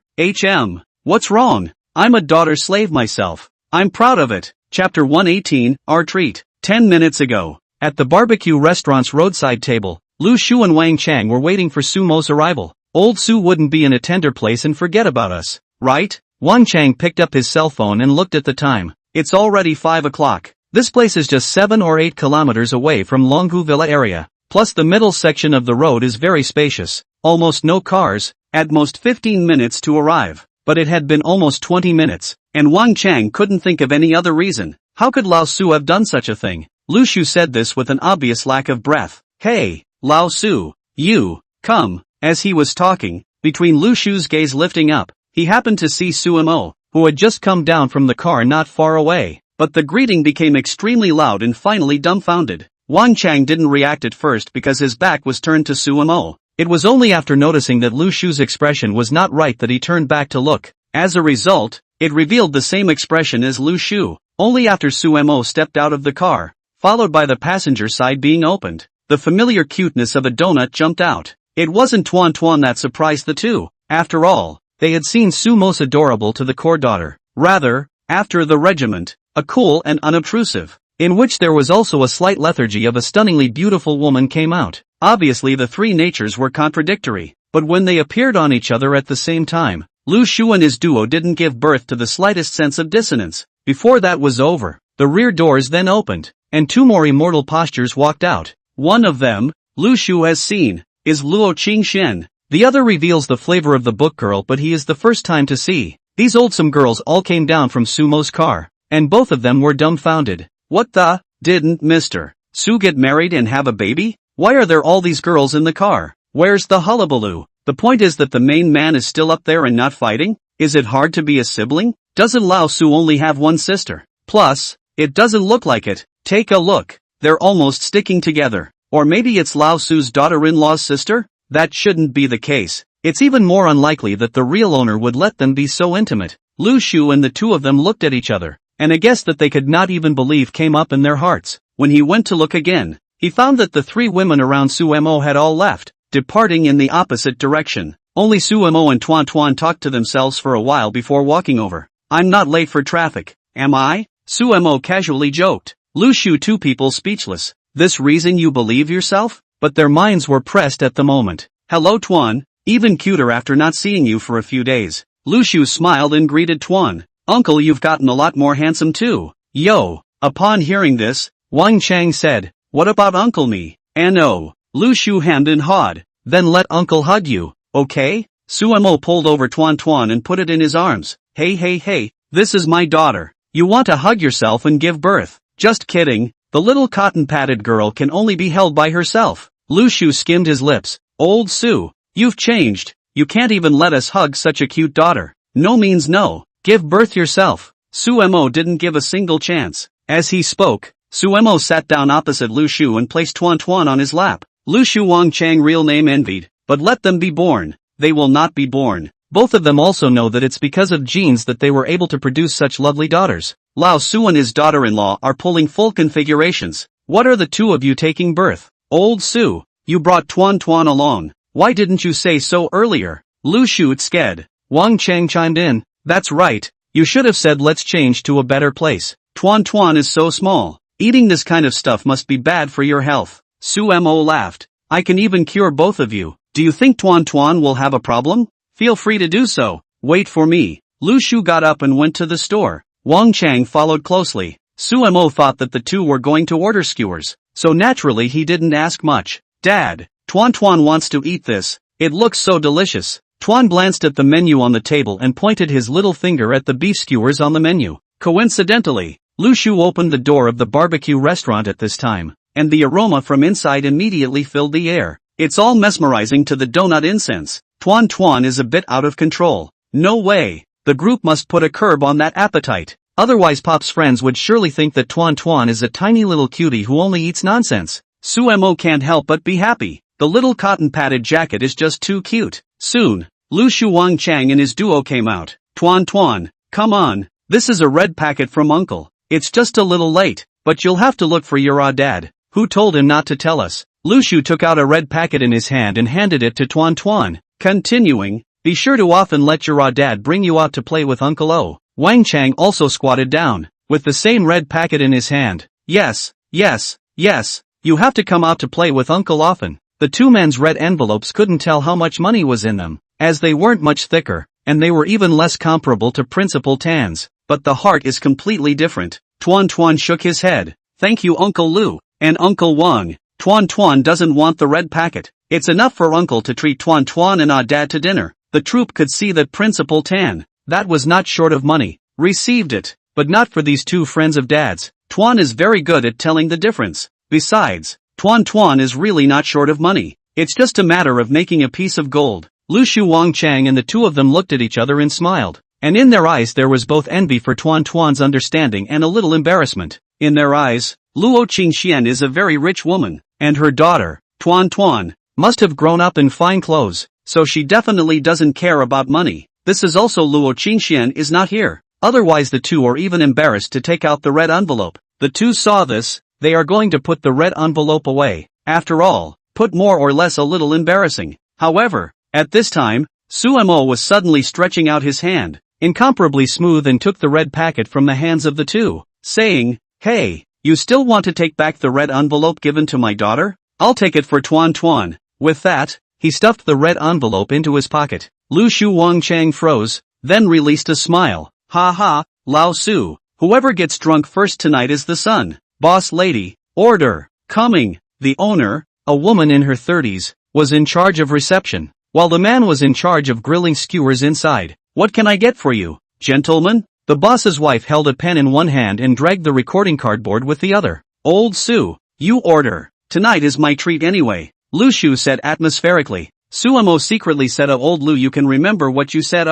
What's wrong? I'm a daughter slave myself. I'm proud of it. Chapter 118, Our Treat. 10 minutes ago, at the barbecue restaurant's roadside table, Lu Shu and Wang Chang were waiting for Sumo's arrival. Old Su wouldn't be in a tender place and forget about us, right? Wang Chang picked up his cell phone and looked at the time. It's already 5 o'clock. This place is just 7 or 8 kilometers away from Longhu Villa area. Plus the middle section of the road is very spacious. Almost no cars, at most 15 minutes to arrive. But it had been almost 20 minutes, and Wang Chang couldn't think of any other reason. How could Lao Su have done such a thing? Lu Shu said this with an obvious lack of breath. Hey, Lao Su, you, come. As he was talking, between Lu Shu's gaze lifting up, he happened to see Suemo, who had just come down from the car not far away. But the greeting became extremely loud and finally dumbfounded. Wang Chang didn't react at first because his back was turned to Suemo. It was only after noticing that Lu Shu's expression was not right that he turned back to look. As a result, it revealed the same expression as Lu Shu, only after Suemo stepped out of the car, followed by the passenger side being opened. The familiar cuteness of a donut jumped out. It wasn't Tuan that surprised the two. After all, they had seen Su most adorable to the core daughter. Rather, after the regiment, a cool and unobtrusive, in which there was also a slight lethargy of a stunningly beautiful woman came out. Obviously the three natures were contradictory, but when they appeared on each other at the same time, Lu Shu and his duo didn't give birth to the slightest sense of dissonance. Before that was over, the rear doors then opened, and two more immortal postures walked out. One of them, Lu Shu has seen, is Luo Qingxian. The other reveals the flavor of the book girl, but he is the first time to see. These oldsome girls all came down from Sumo's car, and both of them were dumbfounded. What the? Didn't Mr. Su get married and have a baby? Why are there all these girls in the car? Where's the hullabaloo? The point is that the main man is still up there and not fighting? Is it hard to be a sibling? Doesn't Lao Su only have one sister? Plus, it doesn't look like it. Take a look. They're almost sticking together. Or maybe it's Lao Su's daughter-in-law's sister? That shouldn't be the case. It's even more unlikely that the real owner would let them be so intimate. Lu Shu and the two of them looked at each other, and a guess that they could not even believe came up in their hearts. When he went to look again, he found that the three women around Suemo had all left, departing in the opposite direction. Only Suemo and Tuan talked to themselves for a while before walking over. I'm not late for traffic, am I? Suemo casually joked. Lu Shu, two people speechless. This reason you believe yourself? But their minds were pressed at the moment. Hello Tuan, even cuter after not seeing you for a few days. Lu Shu smiled and greeted Tuan. Uncle, you've gotten a lot more handsome too. Yo. Upon hearing this, Wang Chang said, what about Uncle me? No. Lu Shu hemmed and hawed. Then let Uncle hug you, okay? Suemo pulled over Tuan and put it in his arms. Hey, this is my daughter. You want to hug yourself and give birth? Just kidding. The little cotton-padded girl can only be held by herself. Lu Shu skimmed his lips. Old Su, you've changed. You can't even let us hug such a cute daughter. No means no. Give birth yourself. Suemo didn't give a single chance. As he spoke, Suemo sat down opposite Lu Shu and placed Tuan on his lap. Lu Shu Wang Chang real name envied, but let them be born. They will not be born. Both of them also know that it's because of genes that they were able to produce such lovely daughters. Lao Su and his daughter-in-law are pulling full configurations. What are the two of you taking birth? Old Sue, you brought Tuan Tuan along. Why didn't you say so earlier? Lu Shu scared. Wang Chang chimed in. That's right. You should have said let's change to a better place. Tuan Tuan is so small. Eating this kind of stuff must be bad for your health. Su Mo laughed. I can even cure both of you. Do you think Tuan Tuan will have a problem? Feel free to do so. Wait for me. Lu Shu got up and went to the store. Wang Chang followed closely. Su Mo thought that the two were going to order skewers, so naturally he didn't ask much. Dad, Tuan Tuan wants to eat this. It looks so delicious. Tuan glanced at the menu on the table and pointed his little finger at the beef skewers on the menu. Coincidentally, Lu Shu opened the door of the barbecue restaurant at this time, and the aroma from inside immediately filled the air. It's all mesmerizing to the donut incense. Tuan Tuan is a bit out of control. No way. The group must put a curb on that appetite. Otherwise Pop's friends would surely think that Tuan Tuan is a tiny little cutie who only eats nonsense. Su Mo can't help but be happy. The little cotton-padded jacket is just too cute. Soon, Lu Shu Wang Chang and his duo came out. Tuan Tuan, come on. This is a red packet from Uncle. It's just a little late, but you'll have to look for your dad. Who told him not to tell us? Lu Shu took out a red packet in his hand and handed it to Tuan Tuan. Continuing, be sure to often let your dad bring you out to play with Uncle O. Wang Chang also squatted down, with the same red packet in his hand. Yes, yes, yes, you have to come out to play with Uncle often. The two men's red envelopes couldn't tell how much money was in them, as they weren't much thicker, and they were even less comparable to Principal Tan's. But the heart is completely different. Tuan Tuan shook his head. Thank you Uncle Lu, and Uncle Wang. Tuan Tuan doesn't want the red packet. It's enough for Uncle to treat Tuan Tuan and dad to dinner. The troupe could see that Principal Tan, that was not short of money, received it, but not for these two friends of dad's. Tuan is very good at telling the difference. Besides, Tuan Tuan is really not short of money. It's just a matter of making a piece of gold. Lu Shu Wang Chang and the two of them looked at each other and smiled. And in their eyes there was both envy for Tuan Tuan's understanding and a little embarrassment. In their eyes, Luo Qingxian is a very rich woman, and her daughter, Tuan Tuan, must have grown up in fine clothes, so she definitely doesn't care about money. This is also Luo Qingxian is not here. Otherwise the two are even embarrassed to take out the red envelope. The two saw this, they are going to put the red envelope away. After all, put more or less a little embarrassing. However, at this time, Su Mo was suddenly stretching out his hand, incomparably smooth, and took the red packet from the hands of the two, saying, Hey, you still want to take back the red envelope given to my daughter? I'll take it for Tuan Tuan. With that, he stuffed the red envelope into his pocket. Lu Shu Wang Chang froze, then released a smile. Ha ha, Lao Su, whoever gets drunk first tonight is the son. Boss lady, order, coming. The owner, a woman in her 30s, was in charge of reception, while the man was in charge of grilling skewers inside. What can I get for you, gentlemen? The boss's wife held a pen in one hand and dragged the recording cardboard with the other. Old Su, you order. Tonight is my treat anyway, Lu Shu said atmospherically. Su Mo secretly said, Old Lu, you can remember what you said.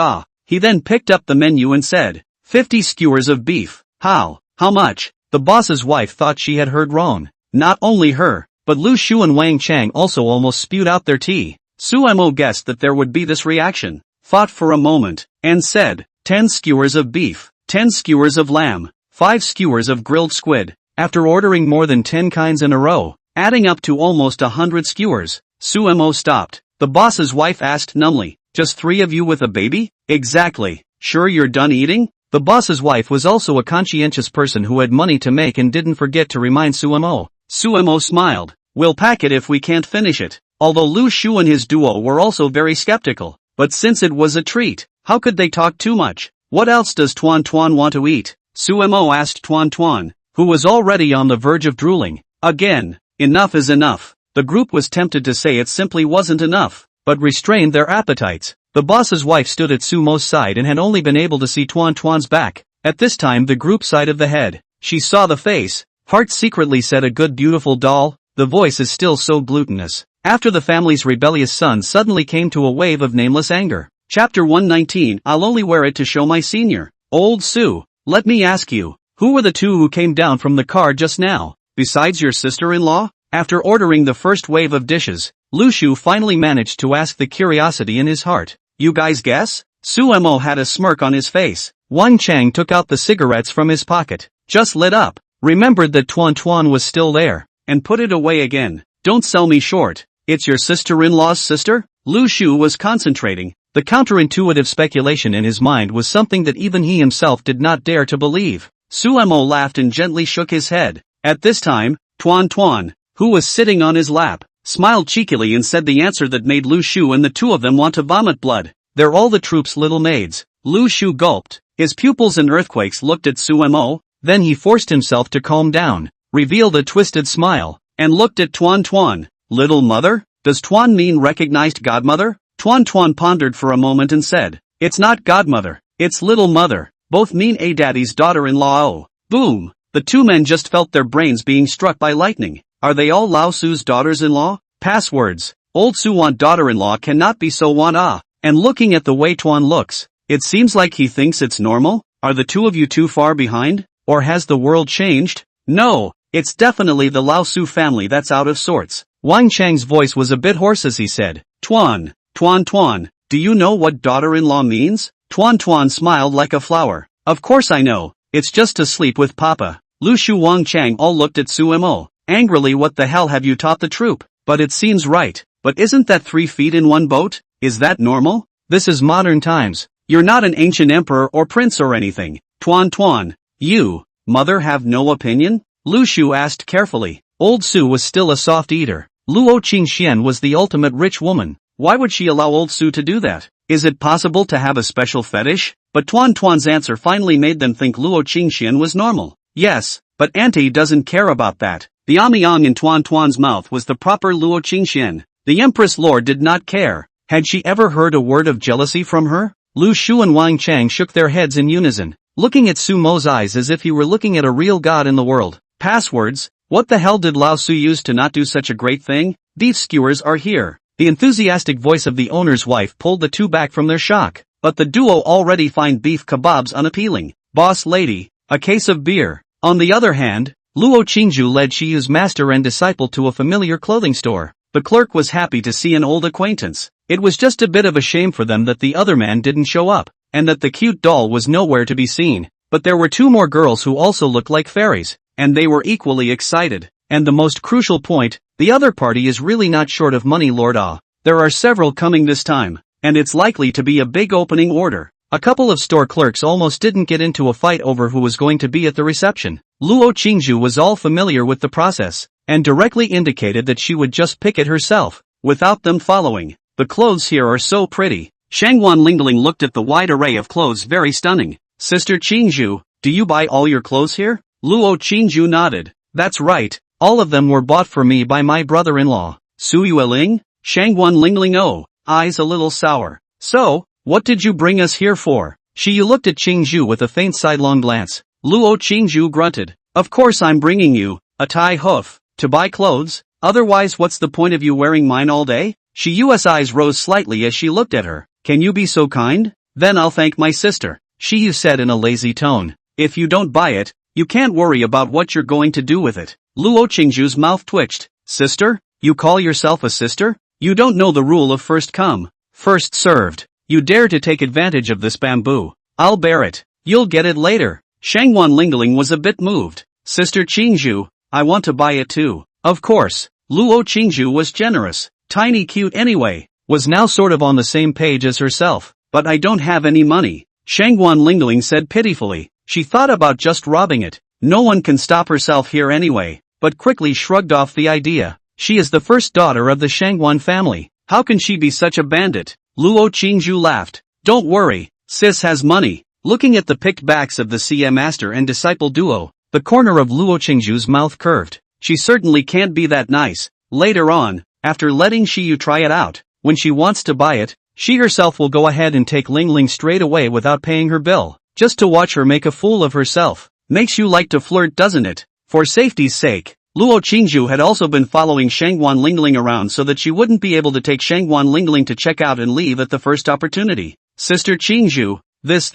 He then picked up the menu and said, 50 skewers of beef. How much? The boss's wife thought she had heard wrong. Not only her, but Lu Shu and Wang Chang also almost spewed out their tea. Su Mo guessed that there would be this reaction, thought for a moment, and said, 10 skewers of beef, 10 skewers of lamb, 5 skewers of grilled squid. After ordering more than 10 kinds in a row, adding up to almost 100 skewers, Su Mo stopped. The boss's wife asked numbly, just 3 of you with a baby? Exactly. Sure you're done eating? The boss's wife was also a conscientious person who had money to make and didn't forget to remind Su Mo. Su Mo smiled. We'll pack it if we can't finish it. Although Lu Shu and his duo were also very skeptical. But since it was a treat, how could they talk too much? What else does Tuan Tuan want to eat? Su Mo asked Tuan Tuan, who was already on the verge of drooling. Again, enough is enough. The group was tempted to say it simply wasn't enough, but restrained their appetites. The boss's wife stood at Su Mo's side and had only been able to see Tuan Tuan's back. At this time the group side of the head. She saw the face. Heart secretly said, a good beautiful doll. The voice is still so glutinous. After the family's rebellious son suddenly came to a wave of nameless anger. Chapter 119. I'll only wear it to show my senior. Old Su, let me ask you, who were the two who came down from the car just now, besides your sister-in-law? After ordering the first wave of dishes, Lu Shu finally managed to ask the curiosity in his heart. You guys guess? Su Mo had a smirk on his face. Wang Chang took out the cigarettes from his pocket. Just lit up. remembered that Tuan was still there, and put it away again. Don't sell me short. It's your sister-in-law's sister? Lu Shu was concentrating. The counterintuitive speculation in his mind was something that even he himself did not dare to believe. Suemo laughed and gently shook his head. At this time, Tuan, who was sitting on his lap, smiled cheekily and said the answer that made Lu Shu and the two of them want to vomit blood. They're all the troops' little maids. Lu Shu gulped. His pupils in earthquakes looked at Suemo, then he forced himself to calm down, revealed a twisted smile, and looked at Tuan. Little mother? Does Tuan mean recognized godmother? Tuan pondered for a moment and said, it's not godmother, it's little mother. Both mean a daddy's daughter-in-law. Oh. Boom! The two men just felt their brains being struck by lightning. Are they all Lao Su's daughters-in-law? Passwords. Old Su want daughter-in-law cannot be so want ah. And looking at the way Tuan looks, it seems like he thinks it's normal. Are the two of you too far behind? Or has the world changed? No, it's definitely the Lao Su family that's out of sorts. Wang Chang's voice was a bit hoarse as he said, Tuan, do you know what daughter-in-law means? Tuan smiled like a flower. Of course I know, it's just to sleep with Papa. Lu Shu Wang Chang all looked at Suemo. Angrily, what the hell have you taught the troop? But it seems right. But isn't that 3 feet in one boat? Is that normal? This is modern times. You're not an ancient emperor or prince or anything. Tuan, you, mother have no opinion? Lu Shu asked carefully. Old Su was still a soft eater. Luo Qingxian was the ultimate rich woman. Why would she allow old Su to do that? Is it possible to have a special fetish? But Tuan's answer finally made them think Luo Qingxian was normal. Yes, but Auntie doesn't care about that. The amyang in Tuan's mouth was the proper Luo Qingxian. The Empress Lord did not care. Had she ever heard a word of jealousy from her? Lu Shu and Wang Chang shook their heads in unison, looking at Su Mo's eyes as if he were looking at a real god in the world. Passwords? What the hell did Lao Su use to not do such a great thing? Beef skewers are here. The enthusiastic voice of the owner's wife pulled the two back from their shock. But the duo already find beef kebabs unappealing. Boss lady, a case of beer. On the other hand, Luo Qingju led Shiyu's master and disciple to a familiar clothing store. The clerk was happy to see an old acquaintance. It was just a bit of a shame for them that the other man didn't show up, and that the cute doll was nowhere to be seen. But there were two more girls who also looked like fairies, and they were equally excited. And the most crucial point, the other party is really not short of money, Lord Ah. There are several coming this time, and it's likely to be a big opening order. A couple of store clerks almost didn't get into a fight over who was going to be at the reception. Luo Qingju was all familiar with the process, and directly indicated that she would just pick it herself, without them following. The clothes here are so pretty. Shangwan Lingling looked at the wide array of clothes, very stunning. Sister Qingju, do you buy all your clothes here? Luo Qingju nodded. That's right, all of them were bought for me by my brother-in-law. Su Yueling? Shangwan Lingling eyes a little sour. So, what did you bring us here for? Shiyu looked at Qingju with a faint sidelong glance. Luo Qingju grunted. Of course I'm bringing you, a tie hoof, to buy clothes, otherwise what's the point of you wearing mine all day? Shiyu's eyes rose slightly as she looked at her. Can you be so kind? Then I'll thank my sister, Shiyu said in a lazy tone. If you don't buy it, you can't worry about what you're going to do with it. Luo Qingju's mouth twitched. Sister? You call yourself a sister? You don't know the rule of first come, first served. You dare to take advantage of this bamboo. I'll bear it. You'll get it later. Shangwan Lingling was a bit moved. Sister Qingju, I want to buy it too. Of course. Luo Qingju was generous. Tiny cute anyway. Was now sort of on the same page as herself. But I don't have any money. Shangwan Lingling said pitifully. She thought about just robbing it. No one can stop herself here anyway. But quickly shrugged off the idea. She is the first daughter of the Shangwan family. How can she be such a bandit? Luo Qingju laughed. Don't worry, sis has money. Looking at the picked backs of the CM master and disciple duo, the corner of Luo Qingju's mouth curved. She certainly can't be that nice. Later on, after letting Shiyu try it out, when she wants to buy it, she herself will go ahead and take Ling Ling straight away without paying her bill, just to watch her make a fool of herself. Makes you like to flirt, doesn't it? For safety's sake. Luo Qingju had also been following Shangwan Lingling around so that she wouldn't be able to take Shangwan Lingling to check out and leave at the first opportunity. Sister Qingju, this.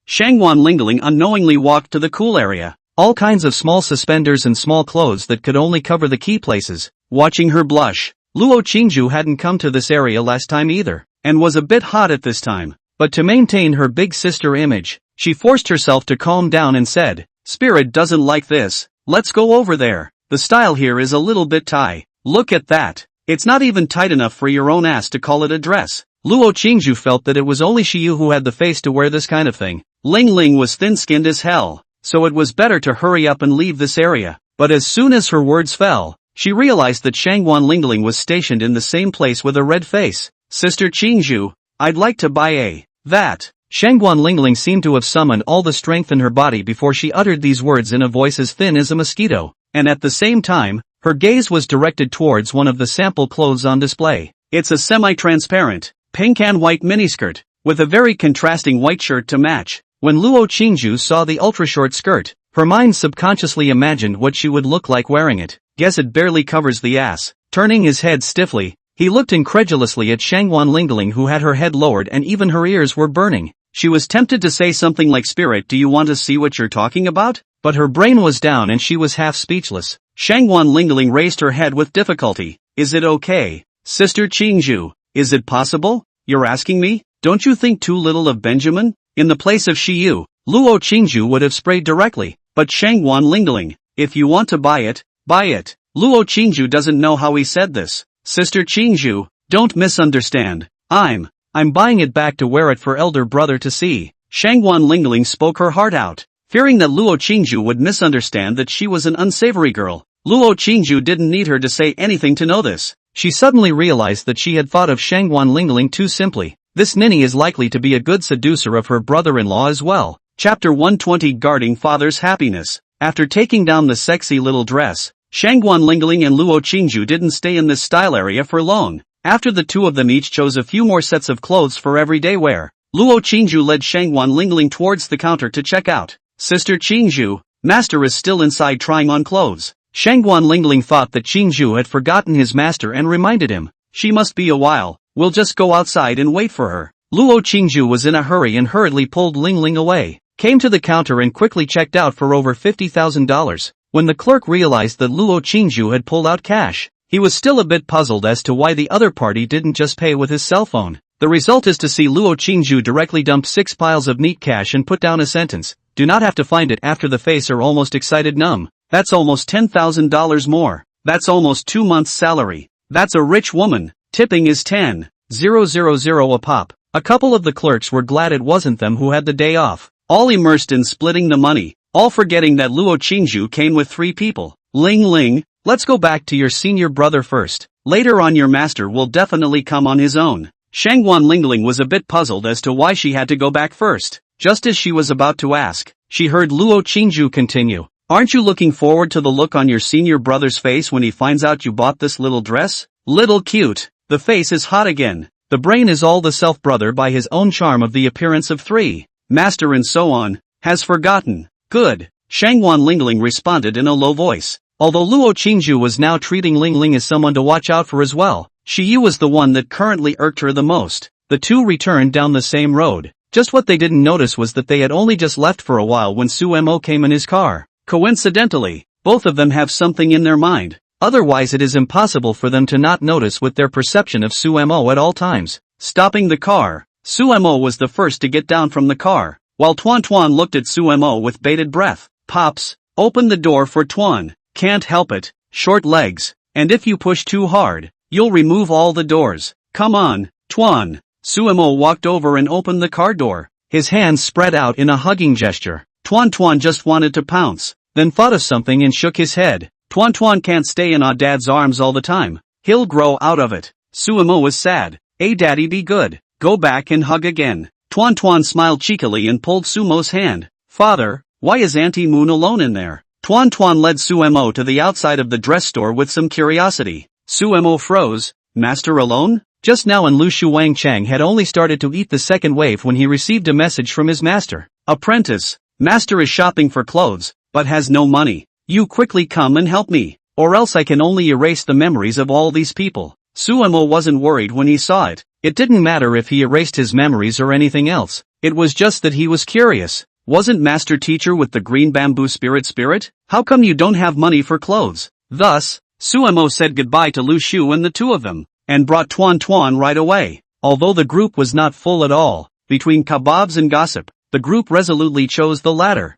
Shangwan Lingling unknowingly walked to the cool area. All kinds of small suspenders and small clothes that could only cover the key places. Watching her blush, Luo Qingju hadn't come to this area last time either, and was a bit hot at this time. But to maintain her big sister image, she forced herself to calm down and said, Spirit doesn't like this. Let's go over there. The style here is a little bit tight. Look at that. It's not even tight enough for your own ass to call it a dress. Luo Qingju felt that it was only Shiyu who had the face to wear this kind of thing. Ling Ling was thin-skinned as hell, so it was better to hurry up and leave this area. But as soon as her words fell, she realized that Shangguan Lingling was stationed in the same place with a red face. Sister Qingju, I'd like to buy that. Shangguan Lingling seemed to have summoned all the strength in her body before she uttered these words in a voice as thin as a mosquito, and at the same time, her gaze was directed towards one of the sample clothes on display. It's a semi-transparent, pink and white miniskirt, with a very contrasting white shirt to match. When Luo Qingju saw the ultra-short skirt, her mind subconsciously imagined what she would look like wearing it. Guess it barely covers the ass. Turning his head stiffly, he looked incredulously at Shangguan Lingling, who had her head lowered and even her ears were burning. She was tempted to say something like, Spirit, do you want to see what you're talking about? But her brain was down and she was half speechless. Shangguan Lingling raised her head with difficulty. Is it okay? Sister Qingju, is it possible? You're asking me? Don't you think too little of Benjamin? In the place of Shiyu, Luo Qingju would have sprayed directly. But Shangguan Lingling, if you want to buy it, buy it. Luo Qingju doesn't know how he said this. Sister Qingju, don't misunderstand. I'm buying it back to wear it for elder brother to see. Shangguan Lingling spoke her heart out, fearing that Luo Qingju would misunderstand that she was an unsavory girl. Luo Qingju didn't need her to say anything to know this. She suddenly realized that she had thought of Shangguan Lingling too simply. This ninny is likely to be a good seducer of her brother-in-law as well. Chapter 120, Guarding Father's Happiness. After taking down the sexy little dress, Shangguan Lingling and Luo Qingju didn't stay in this style area for long. After the two of them each chose a few more sets of clothes for everyday wear, Luo Qingju led Shangguan Lingling towards the counter to check out. Sister Qingju, master is still inside trying on clothes. Shangguan Lingling thought that Qingju had forgotten his master and reminded him. She must be a while, we'll just go outside and wait for her. Luo Qingju was in a hurry and hurriedly pulled Lingling away, came to the counter and quickly checked out for over $50,000. When the clerk realized that Luo Qingju had pulled out cash, he was still a bit puzzled as to why the other party didn't just pay with his cell phone. The result is to see Luo Qingju directly dump 6 piles of neat cash and put down a sentence. Do not have to find it after the face are almost excited numb. That's almost $10,000 more. That's almost 2 months' salary. That's a rich woman. Tipping is 10,000 a pop. A couple of the clerks were glad it wasn't them who had the day off, all immersed in splitting the money, all forgetting that Luo Qingju came with 3 people. Ling Ling, let's go back to your senior brother first. Later on your master will definitely come on his own. Shangguan Lingling was a bit puzzled as to why she had to go back first. Just as she was about to ask, she heard Luo Qingju continue. Aren't you looking forward to the look on your senior brother's face when he finds out you bought this little dress? Little cute. The face is hot again. The brain is all the self-brother by his own charm of the appearance of 3. Master and so on, has forgotten. Good. Shangguan Lingling responded in a low voice. Although Luo Qingju was now treating Ling Ling as someone to watch out for as well, Shiyu was the one that currently irked her the most. The two returned down the same road. Just what they didn't notice was that they had only just left for a while when Suemo came in his car. Coincidentally, both of them have something in their mind. Otherwise it is impossible for them to not notice with their perception of Suemo at all times. Stopping the car, Suemo was the first to get down from the car, while Tuan Tuan looked at Suemo with bated breath. Pops, open the door for Tuan. Can't help it, short legs, and if you push too hard, you'll remove all the doors. Come on, Tuan. Suemo walked over and opened the car door, his hands spread out in a hugging gesture. Tuan Tuan just wanted to pounce, then thought of something and shook his head. Tuan Tuan can't stay in our dad's arms all the time. He'll grow out of it. Suemo was sad. Daddy, be good. Go back and hug again. Tuan Tuan smiled cheekily and pulled Sumo's hand. Father, why is Auntie Moon alone in there? Tuan Tuan led Suemo to the outside of the dress store with some curiosity. Suemo froze. Master alone? Just now and Lu Shuang Chang had only started to eat the second wave when he received a message from his master. Apprentice, master is shopping for clothes, but has no money. You quickly come and help me, or else I can only erase the memories of all these people. Suemo wasn't worried when he saw it. It didn't matter if he erased his memories or anything else. It was just that he was curious. Wasn't master teacher with the green bamboo spirit? How come you don't have money for clothes? Thus, Suemo said goodbye to Lu Shu and the two of them, and brought Tuan Tuan right away. Although the group was not full at all, between kebabs and gossip, the group resolutely chose the latter.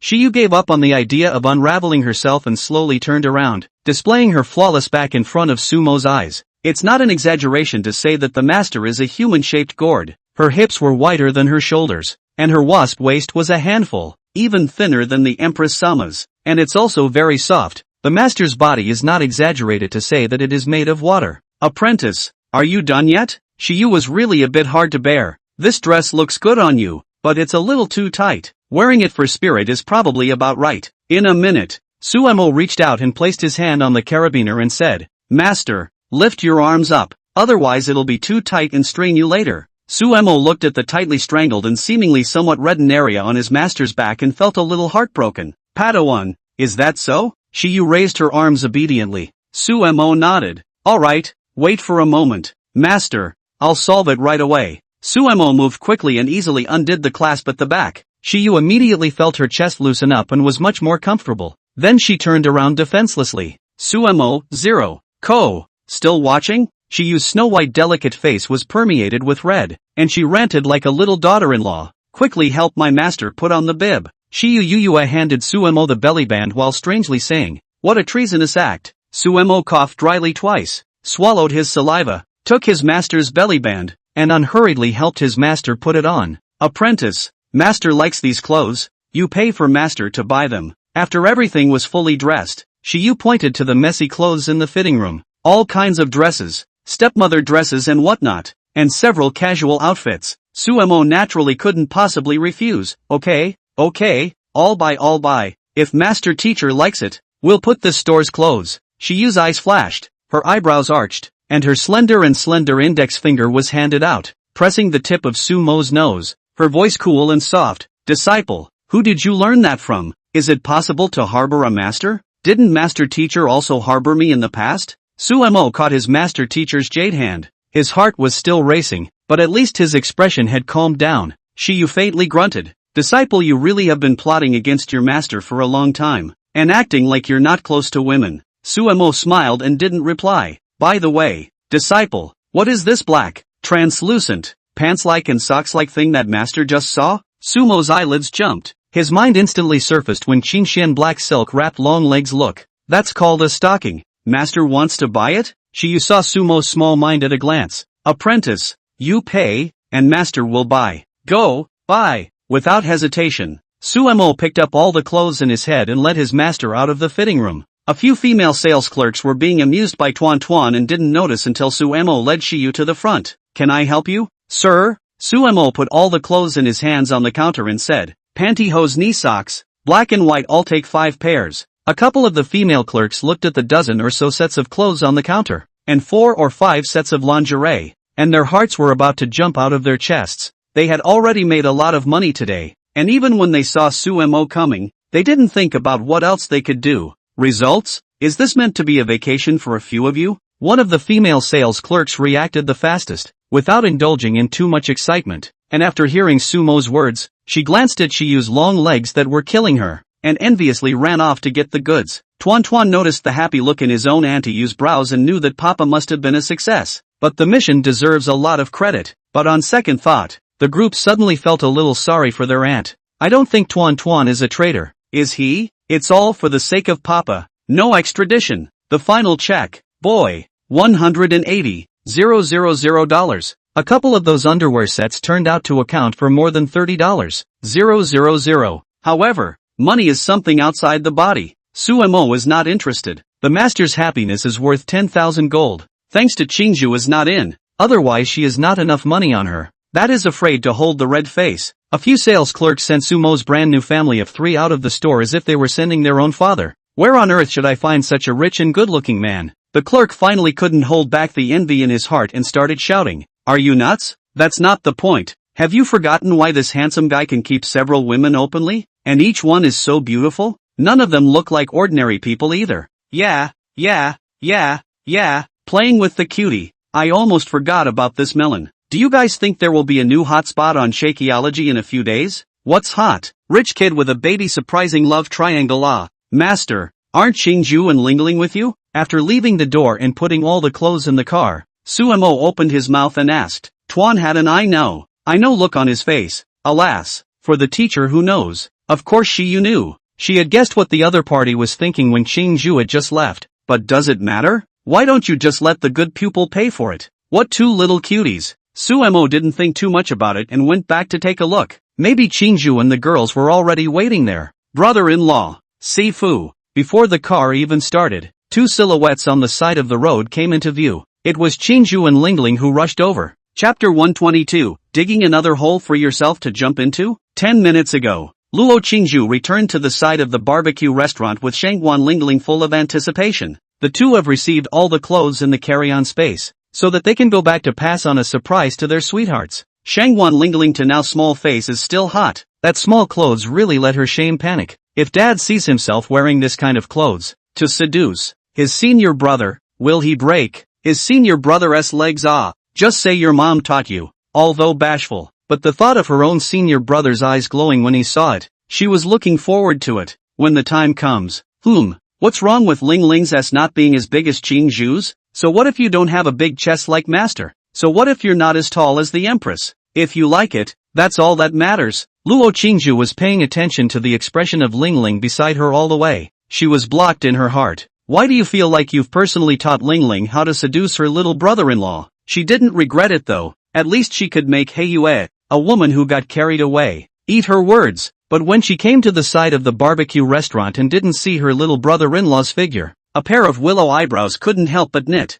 Shiyu gave up on the idea of unraveling herself and slowly turned around, displaying her flawless back in front of Sumo's eyes. It's not an exaggeration to say that the master is a human-shaped gourd. Her hips were wider than her shoulders, and her wasp waist was a handful, even thinner than the Empress Sama's, and it's also very soft. The master's body is not exaggerated to say that it is made of water. Apprentice, are you done yet? Shiyu was really a bit hard to bear. This dress looks good on you, but it's a little too tight. Wearing it for spirit is probably about right. In a minute, Suemo reached out and placed his hand on the carabiner and said, Master, lift your arms up, otherwise it'll be too tight and strain you later. Suemo looked at the tightly strangled and seemingly somewhat reddened area on his master's back and felt a little heartbroken. Padawan, is that so? Shiyu raised her arms obediently. Suemo nodded. Alright, wait for a moment. Master, I'll solve it right away. Suemo moved quickly and easily undid the clasp at the back. Shiyu immediately felt her chest loosen up and was much more comfortable. Then she turned around defenselessly. Suemo, zero. Ko, still watching? Shiyu's snow-white delicate face was permeated with red, and she ranted like a little daughter-in-law. Quickly help my master put on the bib. Shiyu Yuyue handed Suemo the belly band while strangely saying, what a treasonous act. Suemo coughed dryly twice, swallowed his saliva, took his master's belly band, and unhurriedly helped his master put it on. Apprentice, master likes these clothes, you pay for master to buy them. After everything was fully dressed, Shiyu pointed to the messy clothes in the fitting room. All kinds of dresses, stepmother dresses and whatnot, and several casual outfits. Suemo naturally couldn't possibly refuse. Okay, I'll buy. If master teacher likes it, we'll put this store's clothes. Shiyu's eyes flashed, her eyebrows arched, and her slender index finger was handed out, pressing the tip of Sumo's nose, her voice cool and soft. Disciple, who did you learn that from? Is it possible to harbor a master? Didn't master teacher also harbor me in the past? Suemo caught his master teacher's jade hand. His heart was still racing, but at least his expression had calmed down. Shiyu faintly grunted. Disciple, you really have been plotting against your master for a long time, and acting like you're not close to women. Suemo smiled and didn't reply. By the way, disciple, what is this black, translucent, pants-like and socks-like thing that master just saw? Sumo's eyelids jumped. His mind instantly surfaced when Qingxian black silk wrapped long legs look. That's called a stocking. Master wants to buy it? Shiyu saw Sumo's small mind at a glance. Apprentice, you pay, and master will buy. Go, buy. Without hesitation, Suemo picked up all the clothes in his head and led his master out of the fitting room. A few female sales clerks were being amused by Tuan and didn't notice until Suemo led Shiyu to the front. Can I help you, sir? Suemo put all the clothes in his hands on the counter and said, pantyhose, knee socks, black and white, I'll take 5 pairs. A couple of the female clerks looked at the dozen or so sets of clothes on the counter, and 4 or 5 sets of lingerie, and their hearts were about to jump out of their chests. They had already made a lot of money today, and even when they saw Suemo coming, they didn't think about what else they could do. Results? Is this meant to be a vacation for a few of you? One of the female sales clerks reacted the fastest, without indulging in too much excitement, and after hearing Sumo's words, she glanced at Shiyu's long legs that were killing her, and enviously ran off to get the goods. Tuan noticed the happy look in his own auntie's brows and knew that Papa must have been a success, but the mission deserves a lot of credit. But on second thought, the group suddenly felt a little sorry for their aunt. I don't think Tuan is a traitor, is he? It's all for the sake of Papa. No extradition. The final check. Boy. $180,000. A couple of those underwear sets turned out to account for more than $30,000. However, money is something outside the body. Suemo is not interested. The master's happiness is worth 10,000 gold. Thanks to Qingju is not in. Otherwise she has not enough money on her. That is afraid to hold the red face. A few sales clerks sent Sumo's brand new family of 3 out of the store as if they were sending their own father. Where on earth should I find such a rich and good-looking man? The clerk finally couldn't hold back the envy in his heart and started shouting. Are you nuts? That's not the point. Have you forgotten why this handsome guy can keep several women openly? And each one is so beautiful? None of them look like ordinary people either. Yeah, playing with the cutie. I almost forgot about this melon. Do you guys think there will be a new hotspot on Shakeology in a few days? What's hot? Rich kid with a baby surprising love triangle. Ah, master, aren't Qingju and Lingling with you? After leaving the door and putting all the clothes in the car, Suemo opened his mouth and asked. Tuan had an I know look on his face. Alas, for the teacher who knows. Of course she knew. She had guessed what the other party was thinking when Qingju had just left. But does it matter? Why don't you just let the good pupil pay for it? What two little cuties. Suemo didn't think too much about it and went back to take a look. Maybe Qingju and the girls were already waiting there. Brother-in-law. Sifu. Before the car even started, two silhouettes on the side of the road came into view. It was Qingju and Lingling who rushed over. Chapter 122, Digging another hole for yourself to jump into? 10 minutes ago, Luo Qingju returned to the side of the barbecue restaurant with Shangguan Lingling full of anticipation. The two have received all the clothes in the carry-on space, so that they can go back to pass on a surprise to their sweethearts. Shangguan Lingling to now small face is still hot. That small clothes really let her shame panic. If dad sees himself wearing this kind of clothes, to seduce his senior brother, will he break his senior brother's legs? Just say your mom taught you. Although bashful, but the thought of her own senior brother's eyes glowing when he saw it, she was looking forward to it. When the time comes. What's wrong with Ling Ling's ass not being as big as Qingju's? So what if you don't have a big chest like master? So what if you're not as tall as the empress? If you like it, that's all that matters. Luo Qingju was paying attention to the expression of Ling Ling beside her all the way. She was blocked in her heart. Why do you feel like you've personally taught Ling Ling how to seduce her little brother-in-law? She didn't regret it though. At least she could make Heiyue, a woman who got carried away, eat her words. But when she came to the side of the barbecue restaurant and didn't see her little brother-in-law's figure, a pair of willow eyebrows couldn't help but knit.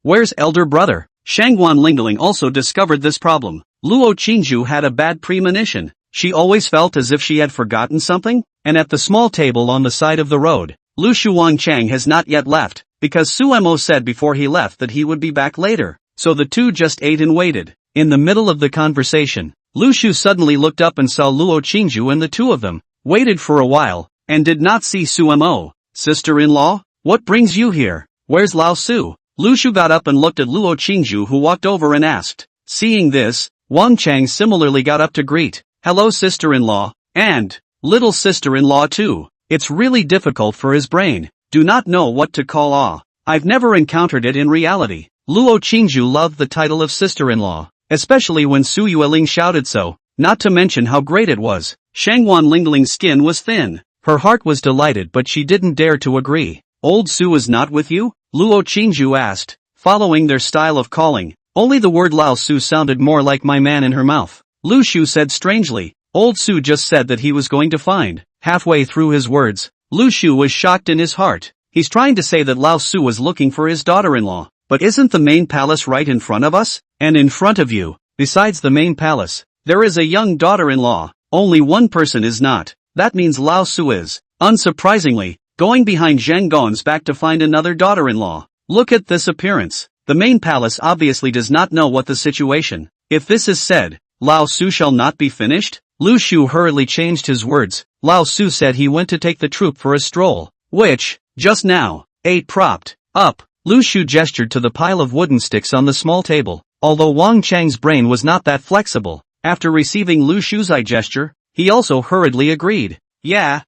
Where's elder brother? Shangguan Lingling also discovered this problem. Luo Qingju had a bad premonition. She always felt as if she had forgotten something. And at the small table on the side of the road, Lu Shuangchang has not yet left, because Suemo said before he left that he would be back later. So the two just ate and waited. In the middle of the conversation, Lu Shu suddenly looked up and saw Luo Qingju, and the two of them waited for a while, and did not see Suemo. Sister-in-law? What brings you here? Where's Lao Su? Lu Shu got up and looked at Luo Qingju, who walked over and asked. Seeing this, Wang Chang similarly got up to greet. Hello sister-in-law, and little sister-in-law too. It's really difficult for his brain. Do not know what to call. I've never encountered it in reality. Luo Qingju loved the title of sister-in-law, especially when Su Yueling shouted so, not to mention how great it was. Shangguan Lingling's skin was thin. Her heart was delighted, but she didn't dare to agree. Old Su is not with you? Luo Qingju asked, following their style of calling. Only the word Lao Su sounded more like my man in her mouth. Lu Shu said strangely. Old Su just said that he was going to find. Halfway through his words, Lu Shu was shocked in his heart. He's trying to say that Lao Su was looking for his daughter-in-law. But isn't the main palace right in front of us? And in front of you, besides the main palace, there is a young daughter-in-law. Only one person is not. That means Lao Su is, unsurprisingly, going behind Zheng Gon's back to find another daughter-in-law. Look at this appearance. The main palace obviously does not know what the situation. If this is said, Lao Su shall not be finished? Lu Shu hurriedly changed his words. Lao Su said he went to take the troop for a stroll, which, just now, ate propped up. Lu Shu gestured to the pile of wooden sticks on the small table. Although Wang Chang's brain was not that flexible, after receiving Lu Shu's eye gesture, he also hurriedly agreed. Yeah,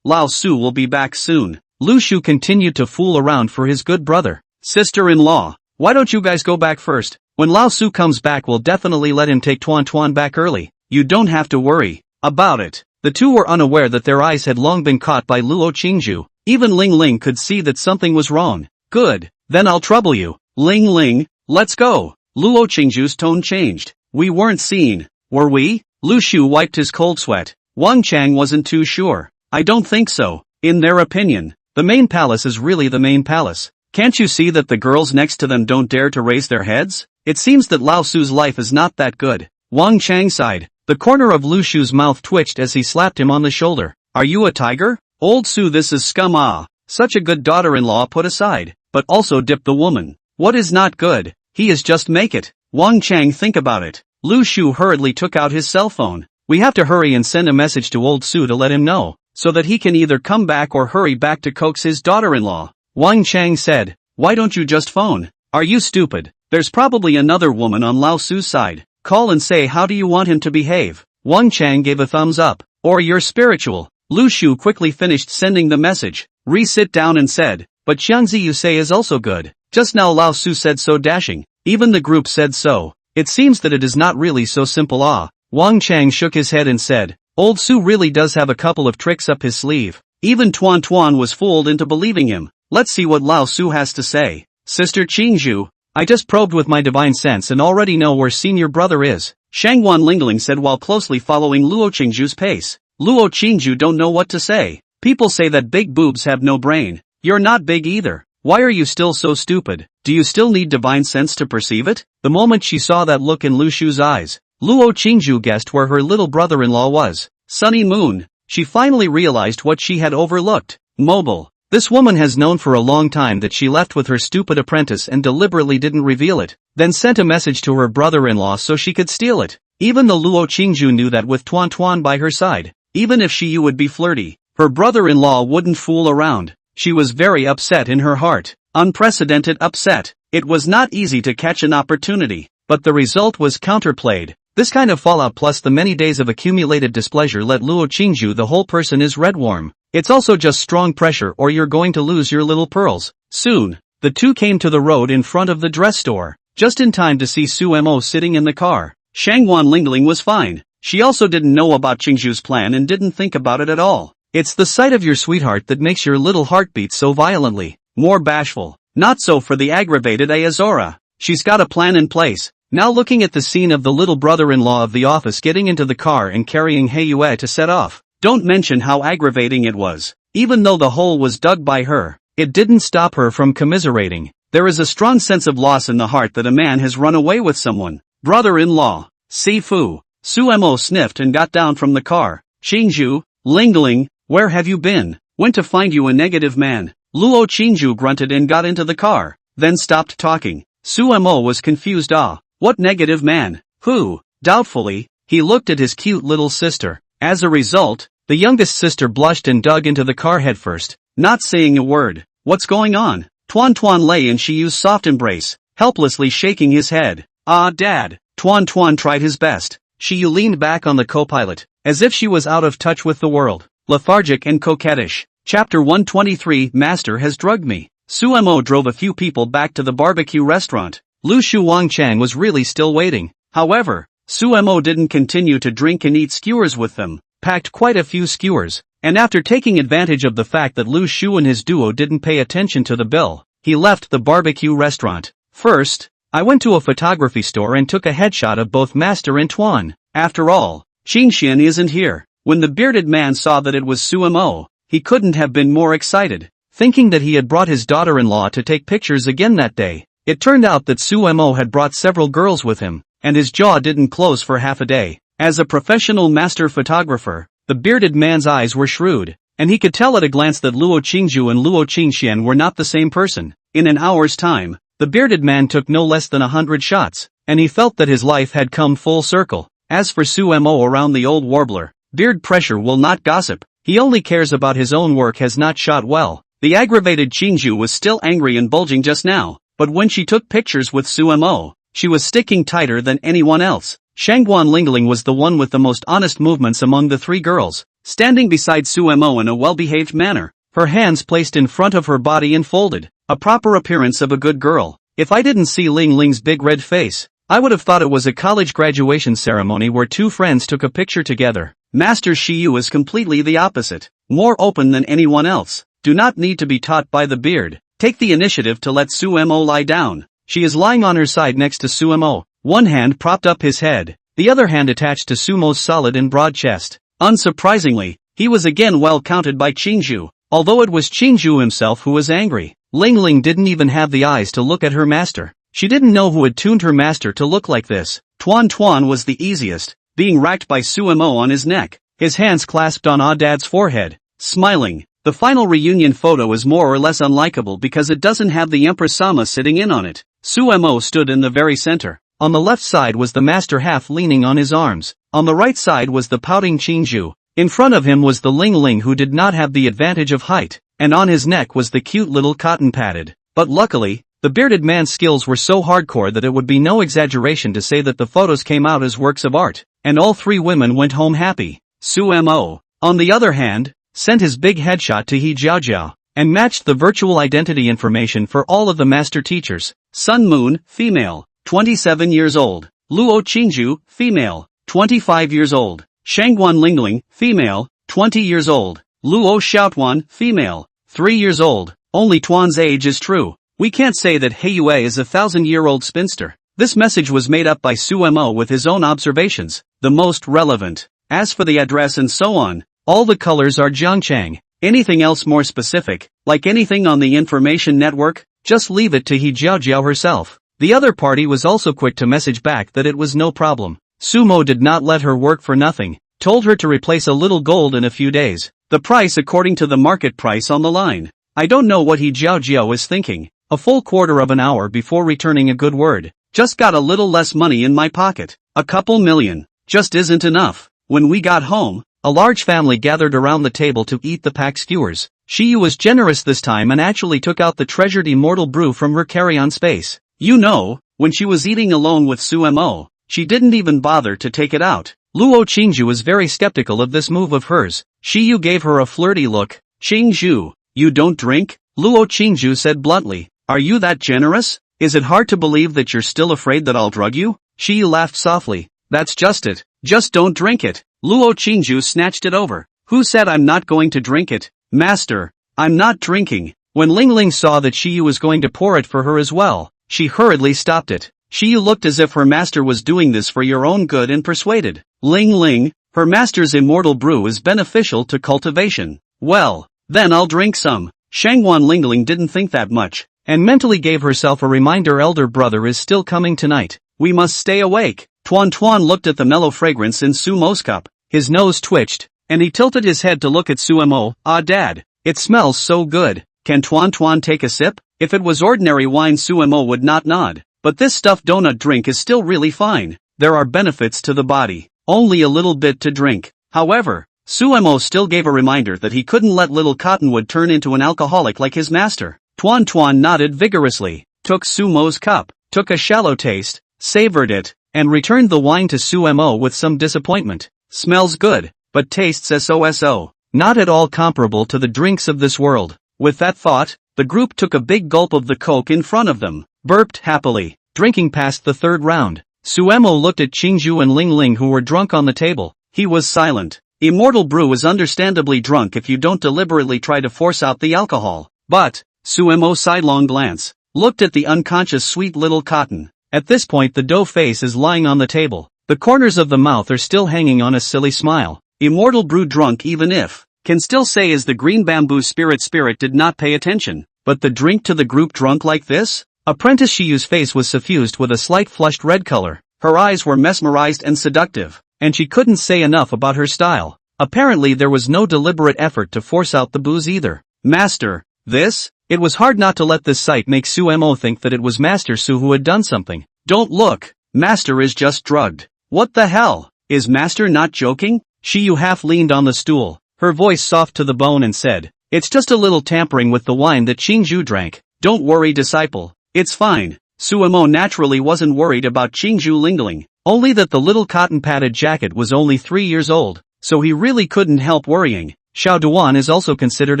Lao Su will be back soon. Lu Shu continued to fool around for his good brother. Sister-in-law, why don't you guys go back first? When Lao Su comes back, we'll definitely let him take Tuan Tuan back early. You don't have to worry about it. The two were unaware that their eyes had long been caught by Luo Qingju. Even Ling Ling could see that something was wrong. Good, then I'll trouble you. Ling Ling, let's go. Luo Qingju's tone changed. We weren't seen, were we? Lu Shu wiped his cold sweat. Wang Chang wasn't too sure. I don't think so. In their opinion, the main palace is really the main palace. Can't you see that the girls next to them don't dare to raise their heads? It seems that Lao Su's life is not that good. Wang Chang sighed. The corner of Lu Shu's mouth twitched as he slapped him on the shoulder. Are you a tiger? Old Su, this is scum. Such a good daughter-in-law put aside, but also dip the woman. What is not good? He is just make it. Wang Chang, think about it. Lu Shu hurriedly took out his cell phone. We have to hurry and send a message to Old Su to let him know, so that he can either come back or hurry back to coax his daughter-in-law. Wang Chang said, why don't you just phone? Are you stupid? There's probably another woman on Lao Su's side. Call and say how do you want him to behave. Wang Chang gave a thumbs up. Or you're spiritual. Lu Shu quickly finished sending the message. Sit down and said, but Xiangzi you say is also good. Just now Lao Su said so dashing. Even the group said so. It seems that it is not really so simple. Wang Chang shook his head and said, Old Su really does have a couple of tricks up his sleeve. Even Tuan Tuan was fooled into believing him. Let's see what Lao Su has to say. Sister Qingzhu, I just probed with my divine sense and already know where senior brother is, Shangguan Lingling said while closely following Luo Qingzhu's pace. Luo Qingzhu don't know what to say. People say that big boobs have no brain. You're not big either. Why are you still so stupid? Do you still need divine sense to perceive it? The moment she saw that look in Lu Shu's eyes, Luo Qingzhu guessed where her little brother-in-law was. Sunny Moon. She finally realized what she had overlooked. Mobile. This woman has known for a long time that she left with her stupid apprentice and deliberately didn't reveal it, then sent a message to her brother-in-law so she could steal it. Even the Luo Qingzhu knew that with Tuan Tuan by her side, even if she would be flirty, her brother-in-law wouldn't fool around. She was very upset in her heart. Unprecedented upset. It was not easy to catch an opportunity, but the result was counterplayed. This kind of fallout plus the many days of accumulated displeasure let Luo Qingzhu the whole person is redworm. It's also just strong pressure or you're going to lose your little pearls. Soon, the two came to the road in front of the dress store, just in time to see Su Mo sitting in the car. Shangguan Lingling was fine. She also didn't know about Qingzhu's plan and didn't think about it at all. It's the sight of your sweetheart that makes your little heart beat so violently. More bashful. Not so for the aggravated Ayazora. She's got a plan in place. Now looking at the scene of the little brother-in-law of the office getting into the car and carrying Heiyue to set off. Don't mention how aggravating it was. Even though the hole was dug by her, it didn't stop her from commiserating. There is a strong sense of loss in the heart that a man has run away with someone. Brother-in-law. Sifu. Su Mo sniffed and got down from the car. Qingzhu, Lingling, where have you been? Went to find you a negative man. Luo Qingzhu grunted and got into the car, then stopped talking. Su Mo was confused. What negative man? Who? Doubtfully, he looked at his cute little sister. As a result, the youngest sister blushed and dug into the car headfirst, not saying a word. What's going on? Tuan Tuan lay in Shiyu's soft embrace, helplessly shaking his head. Dad. Tuan Tuan tried his best. Shiyu leaned back on the co-pilot, as if she was out of touch with the world, lethargic and coquettish. Chapter 123 Master has drugged me. Su Mo drove a few people back to the barbecue restaurant. Lu Shu Wangchang was really still waiting. However, Su Mo didn't continue to drink and eat skewers with them, packed quite a few skewers, and after taking advantage of the fact that Lu Shu and his duo didn't pay attention to the bill, he left the barbecue restaurant. First, I went to a photography store and took a headshot of both Master and Tuan. After all, Qingxian isn't here. When the bearded man saw that it was Su Mo, he couldn't have been more excited, thinking that he had brought his daughter-in-law to take pictures again that day. It turned out that Su Mo had brought several girls with him, and his jaw didn't close for half a day. As a professional master photographer, the bearded man's eyes were shrewd, and he could tell at a glance that Luo Qingzhu and Luo Qingxian were not the same person. In an hour's time, the bearded man took no less than 100 shots, and he felt that his life had come full circle. As for Su Mo around the old warbler, beard pressure will not gossip. He only cares about his own work has not shot well. The aggravated Qingzhu was still angry and bulging just now, but when she took pictures with Su Mo, she was sticking tighter than anyone else. Shangguan Lingling was the one with the most honest movements among the three girls, standing beside Su Mo in a well-behaved manner, her hands placed in front of her body and folded, a proper appearance of a good girl. If I didn't see Ling Ling's big red face, I would have thought it was a college graduation ceremony where two friends took a picture together. Master Shiyu is completely the opposite, more open than anyone else. Do not need to be taught by the beard. Take the initiative to let Su Mo lie down. She is lying on her side next to Su Mo, one hand propped up his head, the other hand attached to Su Mo's solid and broad chest. Unsurprisingly, he was again well counted by Qingzhu, although it was Qingzhu himself who was angry. Ling Ling didn't even have the eyes to look at her master. She didn't know who had tuned her master to look like this. Tuan Tuan was the easiest, being racked by Su Mo on his neck, his hands clasped on Dad's forehead, smiling. The final reunion photo is more or less unlikable because it doesn't have the Empress Sama sitting in on it. Su Mo stood in the very center. On the left side was the master half leaning on his arms. On the right side was the pouting Qingzhu. In front of him was the Ling Ling who did not have the advantage of height, and on his neck was the cute little cotton padded. But luckily, the bearded man's skills were so hardcore that it would be no exaggeration to say that the photos came out as works of art, and all three women went home happy. Su Mo, on the other hand, sent his big headshot to He Jiaojiao, and matched the virtual identity information for all of the master teachers. Sun Moon, female, 27 years old. Luo Qingzhu, female, 25 years old. Shangguan Lingling, female, 20 years old. Luo Xiaotuan, female, 3 years old. Only Tuan's age is true. We can't say that Heiyue is a 1,000-year-old spinster. This message was made up by Sumo with his own observations, the most relevant. As for the address and so on, all the colors are Jiangchang. Anything else more specific, like anything on the information network, just leave it to He Jiaojiao herself. The other party was also quick to message back that it was no problem. Sumo did not let her work for nothing, told her to replace a little gold in a few days. The price according to the market price on the line. I don't know what He Jiaojiao is thinking. A full quarter of an hour before returning a good word. Just got a little less money in my pocket. A couple million. Just isn't enough. When we got home, a large family gathered around the table to eat the pack skewers. Shiyu was generous this time and actually took out the treasured immortal brew from her carry-on space. You know, when she was eating alone with Sumo, she didn't even bother to take it out. Luo Qingju was very skeptical of this move of hers. Shiyu gave her a flirty look. Qingju, you don't drink? Luo Qingju said bluntly. Are you that generous? Is it hard to believe that you're still afraid that I'll drug you? Shiyu laughed softly. That's just it. Just don't drink it. Luo Qingju snatched it over. Who said I'm not going to drink it? Master, I'm not drinking. When Ling Ling saw that Shiyu was going to pour it for her as well, she hurriedly stopped it. Shiyu looked as if her master was doing this for your own good and persuaded. Ling Ling, her master's immortal brew is beneficial to cultivation. Well, then I'll drink some. Shangguan Lingling didn't think that much, and mentally gave herself a reminder elder brother is still coming tonight. We must stay awake. Tuan looked at the mellow fragrance in Sumo's cup. His nose twitched, and he tilted his head to look at Sumo. Ah dad, it smells so good. Can Tuan take a sip? If it was ordinary wine Sumo would not nod. But this stuffed donut drink is still really fine. There are benefits to the body. Only a little bit to drink. However, Sumo still gave a reminder that he couldn't let little Cottonwood turn into an alcoholic like his master. Tuan nodded vigorously, took Sumo's cup, took a shallow taste, savored it, and returned the wine to Sumo with some disappointment. Smells good, but tastes so. Not at all comparable to the drinks of this world. With that thought, the group took a big gulp of the Coke in front of them, burped happily, drinking past the third round. Sumo looked at Qingju and Ling Ling who were drunk on the table. He was silent. Immortal brew is understandably drunk if you don't deliberately try to force out the alcohol. But, Sumo sidelong glance, looked at the unconscious sweet little Cotton. At this point the dough face is lying on the table. The corners of the mouth are still hanging on a silly smile. Immortal brew drunk even if, can still say is the green bamboo spirit did not pay attention. But the drink to the group drunk like this? Apprentice Shiyu's face was suffused with a slight flushed red color. Her eyes were mesmerized and seductive, and she couldn't say enough about her style. Apparently there was no deliberate effort to force out the booze either. Master, this? It was hard not to let this sight make Sumo think that it was Master Su who had done something. Don't look, Master is just drugged. What the hell? Is Master not joking? Shiyu half leaned on the stool, her voice soft to the bone and said, it's just a little tampering with the wine that Qingju drank. Don't worry disciple, it's fine. Sumo naturally wasn't worried about Qingju Lingling, only that the little cotton-padded jacket was only 3 years old, so he really couldn't help worrying. Xiao Duan is also considered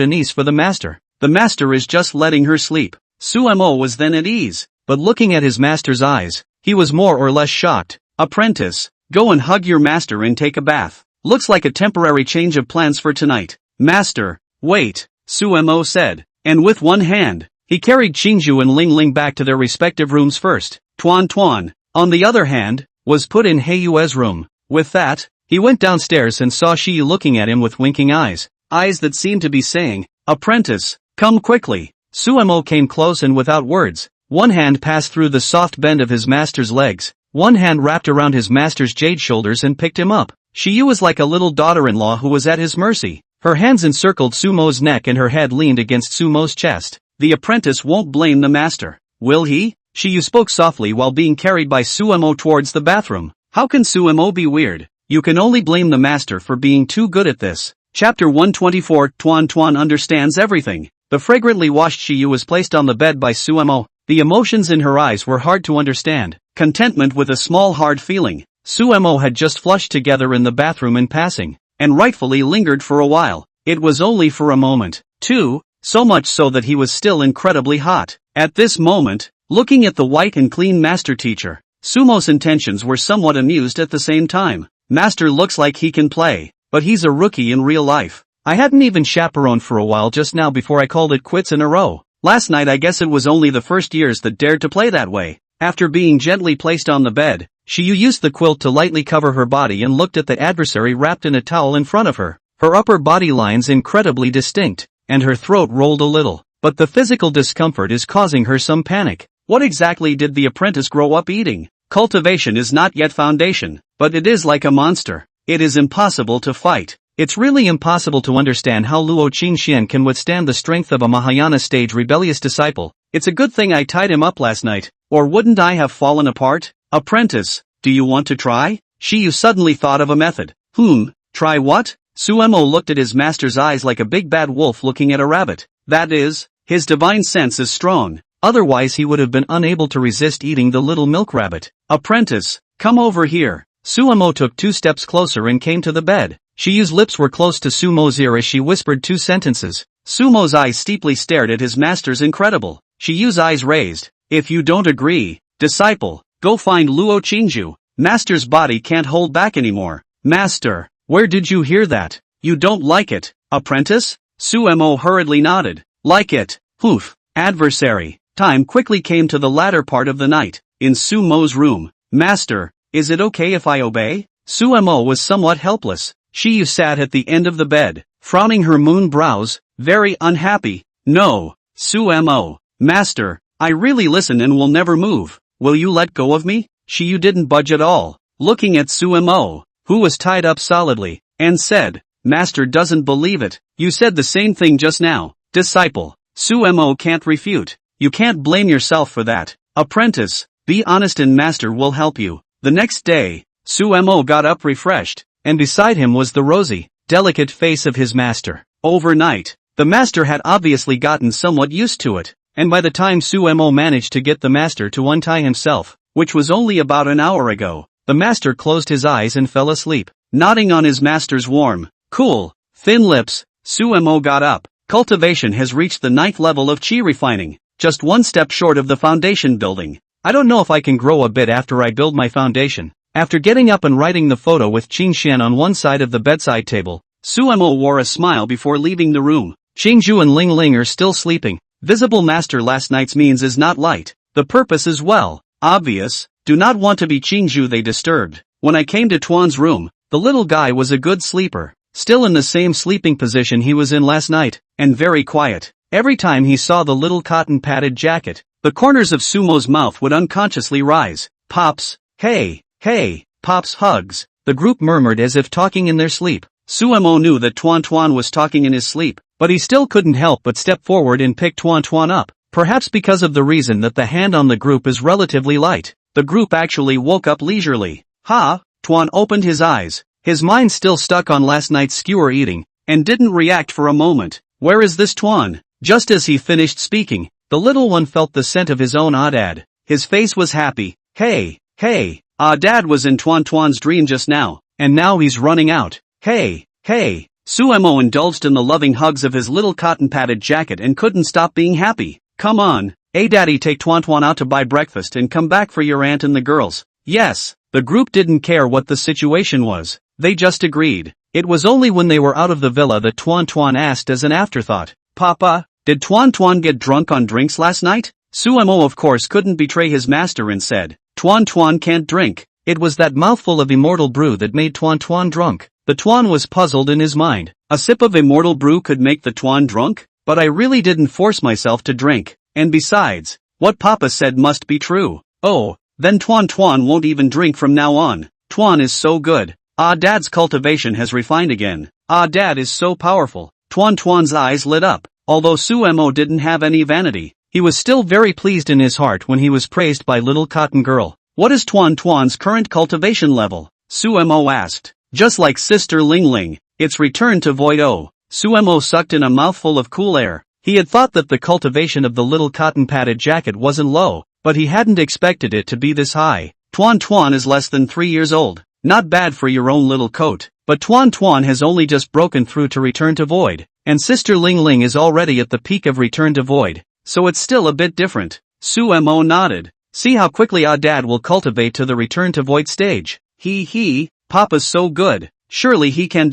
a niece for the master. The master is just letting her sleep. Sumo was then at ease, but looking at his master's eyes, he was more or less shocked. Apprentice, go and hug your master and take a bath. Looks like a temporary change of plans for tonight. Master, wait, Sumo said, and with one hand, he carried Qingju and Ling Ling back to their respective rooms first. Tuan, on the other hand, was put in Heiyue's room. With that, he went downstairs and saw Shiyu looking at him with winking eyes that seemed to be saying, apprentice, come quickly. Sumo came close and without words, one hand passed through the soft bend of his master's legs, one hand wrapped around his master's jade shoulders and picked him up. Shiyu was like a little daughter-in-law who was at his mercy. Her hands encircled Sumo's neck and her head leaned against Sumo's chest. The apprentice won't blame the master, will he? Shiyu spoke softly while being carried by Sumo towards the bathroom. How can Sumo be weird? You can only blame the master for being too good at this. Chapter 124 Tuan understands everything. The fragrantly washed Shiyu was placed on the bed by Sumo. The emotions in her eyes were hard to understand. Contentment with a small hard feeling. Sumo had just flushed together in the bathroom in passing, and rightfully lingered for a while. It was only for a moment, too, so much so that he was still incredibly hot. At this moment, looking at the white and clean master teacher, Sumo's intentions were somewhat amused at the same time. Master looks like he can play, but he's a rookie in real life. I hadn't even chaperoned for a while just now before I called it quits in a row. Last night I guess it was only the first years that dared to play that way. After being gently placed on the bed, she used the quilt to lightly cover her body and looked at the adversary wrapped in a towel in front of her. Her upper body lines incredibly distinct, and her throat rolled a little. But the physical discomfort is causing her some panic. What exactly did the apprentice grow up eating? Cultivation is not yet foundation, but it is like a monster. It is impossible to fight. It's really impossible to understand how Luo Qingxian can withstand the strength of a Mahayana stage rebellious disciple. It's a good thing I tied him up last night, or wouldn't I have fallen apart? Apprentice, do you want to try? Shiyu suddenly thought of a method. Try what? Suemo looked at his master's eyes like a big bad wolf looking at a rabbit. That is, his divine sense is strong, otherwise he would have been unable to resist eating the little milk rabbit. Apprentice, come over here. Suemo took 2 steps closer and came to the bed. Shiyu's lips were close to Sumo's ear as she whispered 2 sentences. Sumo's eyes steeply stared at his master's incredible. Shiyu's eyes raised. If you don't agree, disciple, go find Luo Qingju. Master's body can't hold back anymore. Master, where did you hear that? You don't like it, apprentice? Suemo hurriedly nodded. Like it. Adversary. Time quickly came to the latter part of the night. In Sumo's room. Master, is it okay if I obey? Suemo was somewhat helpless. Shiyu sat at the end of the bed, frowning her moon brows, very unhappy. No, Suemo. Master, I really listen and will never move. Will you let go of me? Shiyu didn't budge at all, looking at Suemo, who was tied up solidly, and said, Master doesn't believe it. You said the same thing just now. Disciple. Suemo can't refute. You can't blame yourself for that. Apprentice, be honest and Master will help you. The next day, Suemo got up refreshed, and beside him was the rosy, delicate face of his master. Overnight, the master had obviously gotten somewhat used to it, and by the time Suemo managed to get the master to untie himself, which was only about an hour ago, the master closed his eyes and fell asleep, nodding on his master's warm, cool, thin lips. Suemo got up. Cultivation has reached the 9th level of chi refining, just 1 step short of the foundation building. I don't know if I can grow a bit after I build my foundation. After getting up and writing the photo with Qingxian on one side of the bedside table, Suemo wore a smile before leaving the room. Qingju and Ling Ling are still sleeping. Visible master last night's means is not light. The purpose is well obvious. Do not want to be Qingju they disturbed. When I came to Tuan's room, the little guy was a good sleeper, still in the same sleeping position he was in last night, and very quiet. Every time he saw the little cotton padded jacket, the corners of Sumo's mouth would unconsciously rise. Pops, hey, Pops hugs, the group murmured as if talking in their sleep. Suemo knew that Tuan was talking in his sleep, but he still couldn't help but step forward and pick Tuan up, perhaps because of the reason that the hand on the group is relatively light. The group actually woke up leisurely. Tuan opened his eyes, his mind still stuck on last night's skewer eating, and didn't react for a moment. Where is this Tuan? Just as he finished speaking, the little one felt the scent of his own Dad. His face was happy. Hey, Dad was in Tuan's dream just now, and now he's running out. Hey. Suemo indulged in the loving hugs of his little cotton-padded jacket and couldn't stop being happy. Come on, Daddy, take Tuan out to buy breakfast and come back for your aunt and the girls. Yes, the group didn't care what the situation was, they just agreed. It was only when they were out of the villa that Tuan asked as an afterthought, Papa, did Tuan get drunk on drinks last night? Suemo of course couldn't betray his master and said, Tuan can't drink. It was that mouthful of immortal brew that made Tuan drunk. The Tuan was puzzled in his mind. A sip of immortal brew could make the Tuan drunk? But I really didn't force myself to drink. And besides, what Papa said must be true. Oh, then Tuan won't even drink from now on. Tuan is so good. Dad's cultivation has refined again. Dad is so powerful. Tuan's eyes lit up. Although Suemo didn't have any vanity, he was still very pleased in his heart when he was praised by little cotton girl. What is Tuan's current cultivation level? Suemo asked. Just like Sister Ling Ling, it's returned to void. Suemo sucked in a mouthful of cool air. He had thought that the cultivation of the little cotton-padded jacket wasn't low, but he hadn't expected it to be this high. Tuan is less than 3 years old. Not bad for your own little coat, but Tuan has only just broken through to return to void, and Sister Ling Ling is already at the peak of return to void, so it's still a bit different. Suemo nodded. See how quickly Dad will cultivate to the return to void stage. Papa's so good, surely he can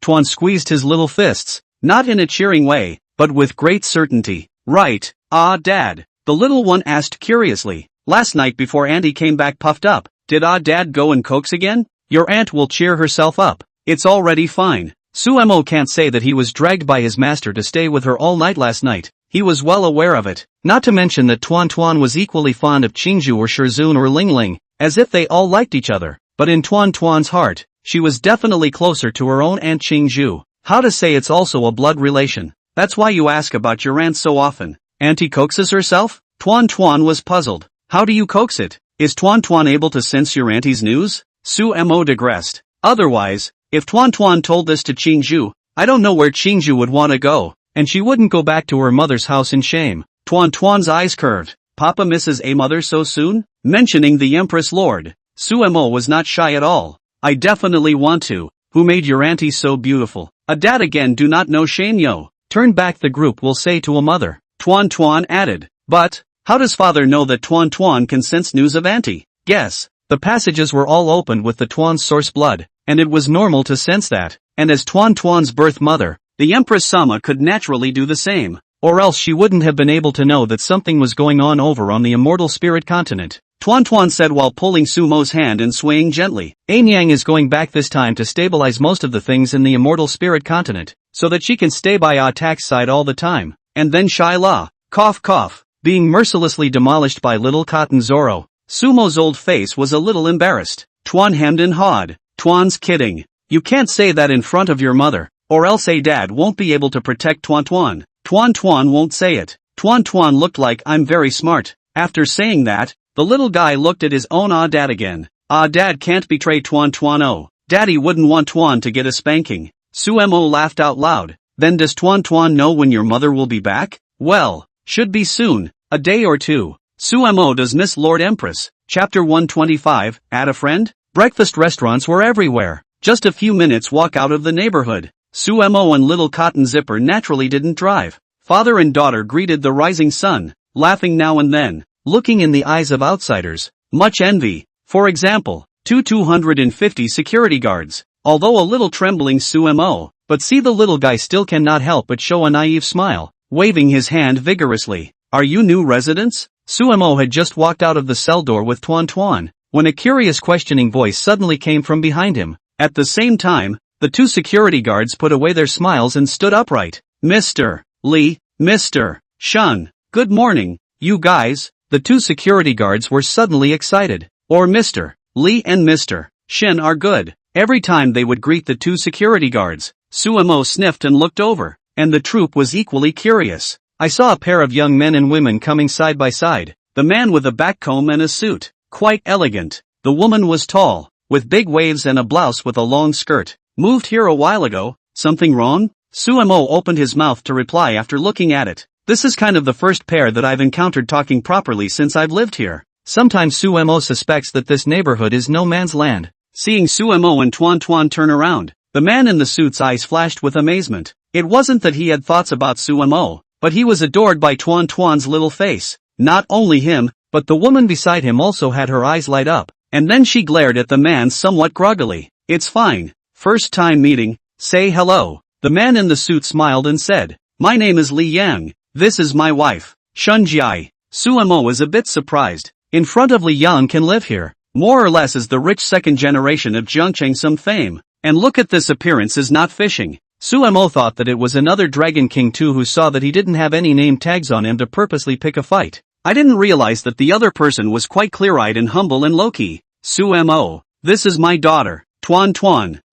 Tuan squeezed his little fists, not in a cheering way, but with great certainty. Right, Dad, the little one asked curiously. Last night before Auntie came back puffed up, did Dad go and coax again? Your aunt will cheer herself up. It's already fine. Suemo can't say that he was dragged by his master to stay with her all night last night. He was well aware of it. Not to mention that Tuan was equally fond of Qingju or Shirzun or Lingling, as if they all liked each other. But in Tuan's heart, she was definitely closer to her own Aunt Qingju. How to say it's also a blood relation. That's why you ask about your aunt so often. Auntie coaxes herself? Tuan was puzzled. How do you coax it? Is Tuan able to sense your auntie's news? Suemo digressed. Otherwise, if Tuan told this to Qingju, I don't know where Qingju would want to go, and she wouldn't go back to her mother's house in shame. Tuan's eyes curved. Papa misses a mother so soon? Mentioning the Empress Lord, Suemo was not shy at all. I definitely want to. Who made your auntie so beautiful? A dad again do not know shame yo. Turn back the group will say to a mother. Tuan added. But, how does father know that Tuan can sense news of auntie? Guess. The passages were all opened with the Tuan's source blood, and it was normal to sense that, and as Tuan's birth mother, the Empress Sama could naturally do the same, or else she wouldn't have been able to know that something was going on over on the immortal spirit continent. Tuan said while pulling Sumo's hand and swaying gently. Anyang is going back this time to stabilize most of the things in the immortal spirit continent, so that she can stay by Attack's side all the time, and then Shyla, cough, being mercilessly demolished by little Cotton Zoro. Sumo's old face was a little embarrassed. Tuan hemmed and hawed. Tuan's kidding. You can't say that in front of your mother, or else a dad won't be able to protect Tuan. Tuan won't say it. Tuan looked like I'm very smart. After saying that, the little guy looked at his own dad again. Dad can't betray Tuan. Oh, daddy wouldn't want Tuan to get a spanking. Suemo laughed out loud. Then does Tuan know when your mother will be back? Well, should be soon, a day or two. Suemo does miss Lord Empress. Chapter 125, Add a friend? Breakfast restaurants were everywhere. Just a few minutes walk out of the neighborhood. Suemo and little Cotton Zipper naturally didn't drive. Father and daughter greeted the rising sun, laughing now and then, looking in the eyes of outsiders. Much envy. For example, 250 security guards. Although a little trembling Suemo, but see the little guy still cannot help but show a naive smile, waving his hand vigorously. Are you new residents? Suemo had just walked out of the cell door with Tuan, when a curious questioning voice suddenly came from behind him. At the same time, the two security guards put away their smiles and stood upright. Mr. Lee, Mr. Shun, good morning, you guys. The two security guards were suddenly excited. Or Mr. Lee and Mr. Shin are good. Every time they would greet the two security guards, Suemo sniffed and looked over, and the troop was equally curious. I saw a pair of young men and women coming side by side, the man with a backcomb and a suit, quite elegant. The woman was tall, with big waves and a blouse with a long skirt. Moved here a while ago, something wrong? Suemo opened his mouth to reply after looking at it. This is kind of the first pair that I've encountered talking properly since I've lived here. Sometimes Suemo suspects that this neighborhood is no man's land. Seeing Suemo and Tuan turn around, the man in the suit's eyes flashed with amazement. It wasn't that he had thoughts about Suemo, but he was adored by Tuan's little face. Not only him, but the woman beside him also had her eyes light up, and then she glared at the man somewhat groggily. It's fine. First time meeting, say hello. The man in the suit smiled and said, my name is Li Yang, this is my wife, Shunjai. Suemo was a bit surprised. In front of Li Yang can live here, more or less as the rich second generation of Jiangcheng some fame, and look at this appearance is not fishing. Suemo thought that it was another Dragon King too who saw that he didn't have any name tags on him to purposely pick a fight. I didn't realize that the other person was quite clear-eyed and humble and low-key. Suemo, this is my daughter, Tuan.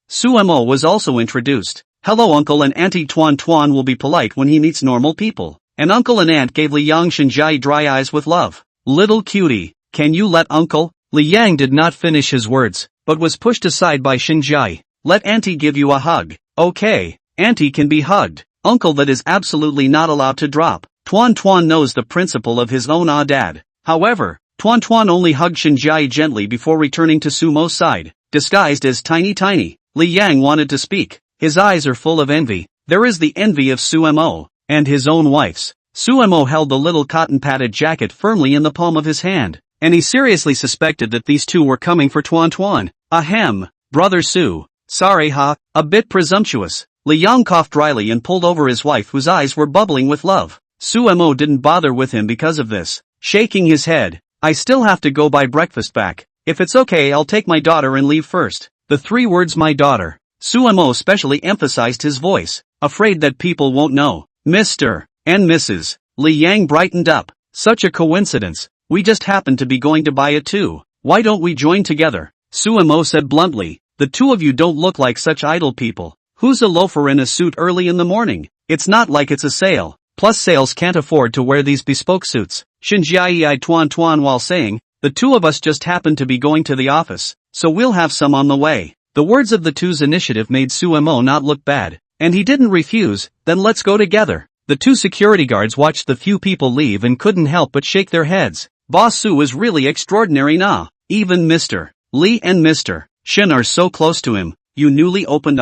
Suemo was also introduced. Hello uncle and auntie. Tuan will be polite when he meets normal people. And uncle and aunt gave Li Yang Shinjai dry eyes with love. Little cutie, can you let uncle? Li Yang did not finish his words, but was pushed aside by Shinjai. Let auntie give you a hug. Okay, auntie can be hugged. Uncle that is absolutely not allowed to drop. Tuan knows the principle of his own dad. However, Tuan only hugged Shinjai gently before returning to Sumo's side, disguised as Tiny. Li Yang wanted to speak. His eyes are full of envy. There is the envy of Suemo, and his own wife's. Suemo held the little cotton-padded jacket firmly in the palm of his hand, and he seriously suspected that these two were coming for Tuan. Ahem, Brother Su. Sorry a bit presumptuous. Li Yang coughed dryly and pulled over his wife whose eyes were bubbling with love. Sumo didn't bother with him because of this. Shaking his head, I still have to go buy breakfast back. If it's okay, I'll take my daughter and leave first. The 3 words my daughter. Sumo specially emphasized his voice, afraid that people won't know. Mr. and Mrs. Li Yang brightened up. Such a coincidence. We just happen to be going to buy it too. Why don't we join together? Sumo said bluntly. The 2 of you don't look like such idle people. Who's a loafer in a suit early in the morning? It's not like it's a sale. Plus sales can't afford to wear these bespoke suits. Shinjiai eyed Tuan while saying, the 2 of us just happen to be going to the office, so we'll have some on the way. The words of the 2's initiative made Sumo not look bad, and he didn't refuse. Then let's go together. The 2 security guards watched the few people leave and couldn't help but shake their heads. Boss Su is really extraordinary nah. Even Mr. Li and Mr. Shin are so close to him. You newly opened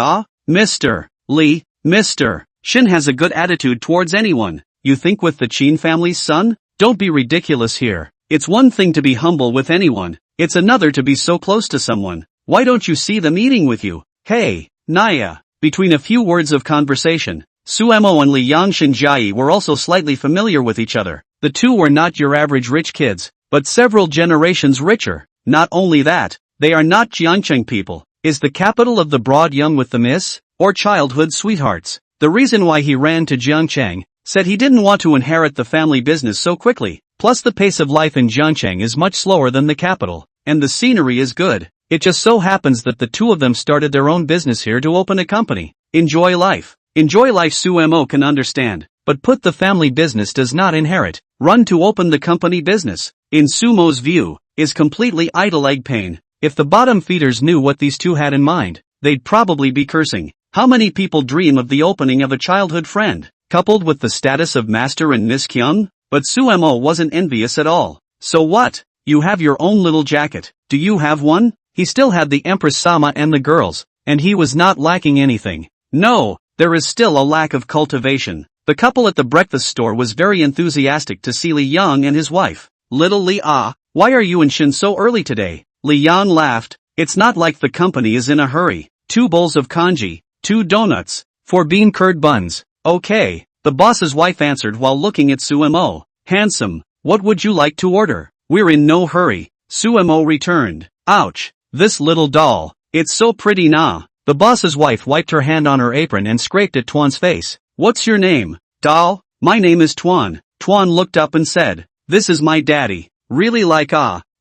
Mr. Li, Mr. Shin has a good attitude towards anyone. You think with the Chin family's son? Don't be ridiculous here. It's one thing to be humble with anyone. It's another to be so close to someone. Why don't you see them eating with you? Hey, Naya. Between a few words of conversation, Sumo and Li Yang Shinjiai were also slightly familiar with each other. The 2 were not your average rich kids, but several generations richer. Not only that, they are not Jiangcheng people. Is the capital of the broad young with the miss, or childhood sweethearts? The reason why he ran to Jiangcheng, said he didn't want to inherit the family business so quickly, plus the pace of life in Jiangcheng is much slower than the capital, and the scenery is good. It just so happens that the 2 of them started their own business here to open a company. Enjoy life. Enjoy life Sumo can understand, but put the family business does not inherit. Run to open the company business, in Sumo's view, is completely idle egg pain. If the bottom feeders knew what these 2 had in mind, they'd probably be cursing. How many people dream of the opening of a childhood friend, coupled with the status of Master and Miss Kyung? But Sumo wasn't envious at all. So what? You have your own little jacket. Do you have one? He still had the Empress Sama and the girls, and he was not lacking anything. No, there is still a lack of cultivation. The couple at the breakfast store was very enthusiastic to see Li Yang and his wife. Little Li why are you and Shin so early today? Li Yang laughed. It's not like the company is in a hurry. 2 bowls of congee, 2 donuts, 4 bean curd buns. Okay, the boss's wife answered while looking at Sumo. Handsome, what would you like to order? We're in no hurry. Sumo returned. Ouch, this little doll. It's so pretty nah. The boss's wife wiped her hand on her apron and scraped at Tuan's face. What's your name? Doll? My name is Tuan. Tuan looked up and said, this is my daddy. Really like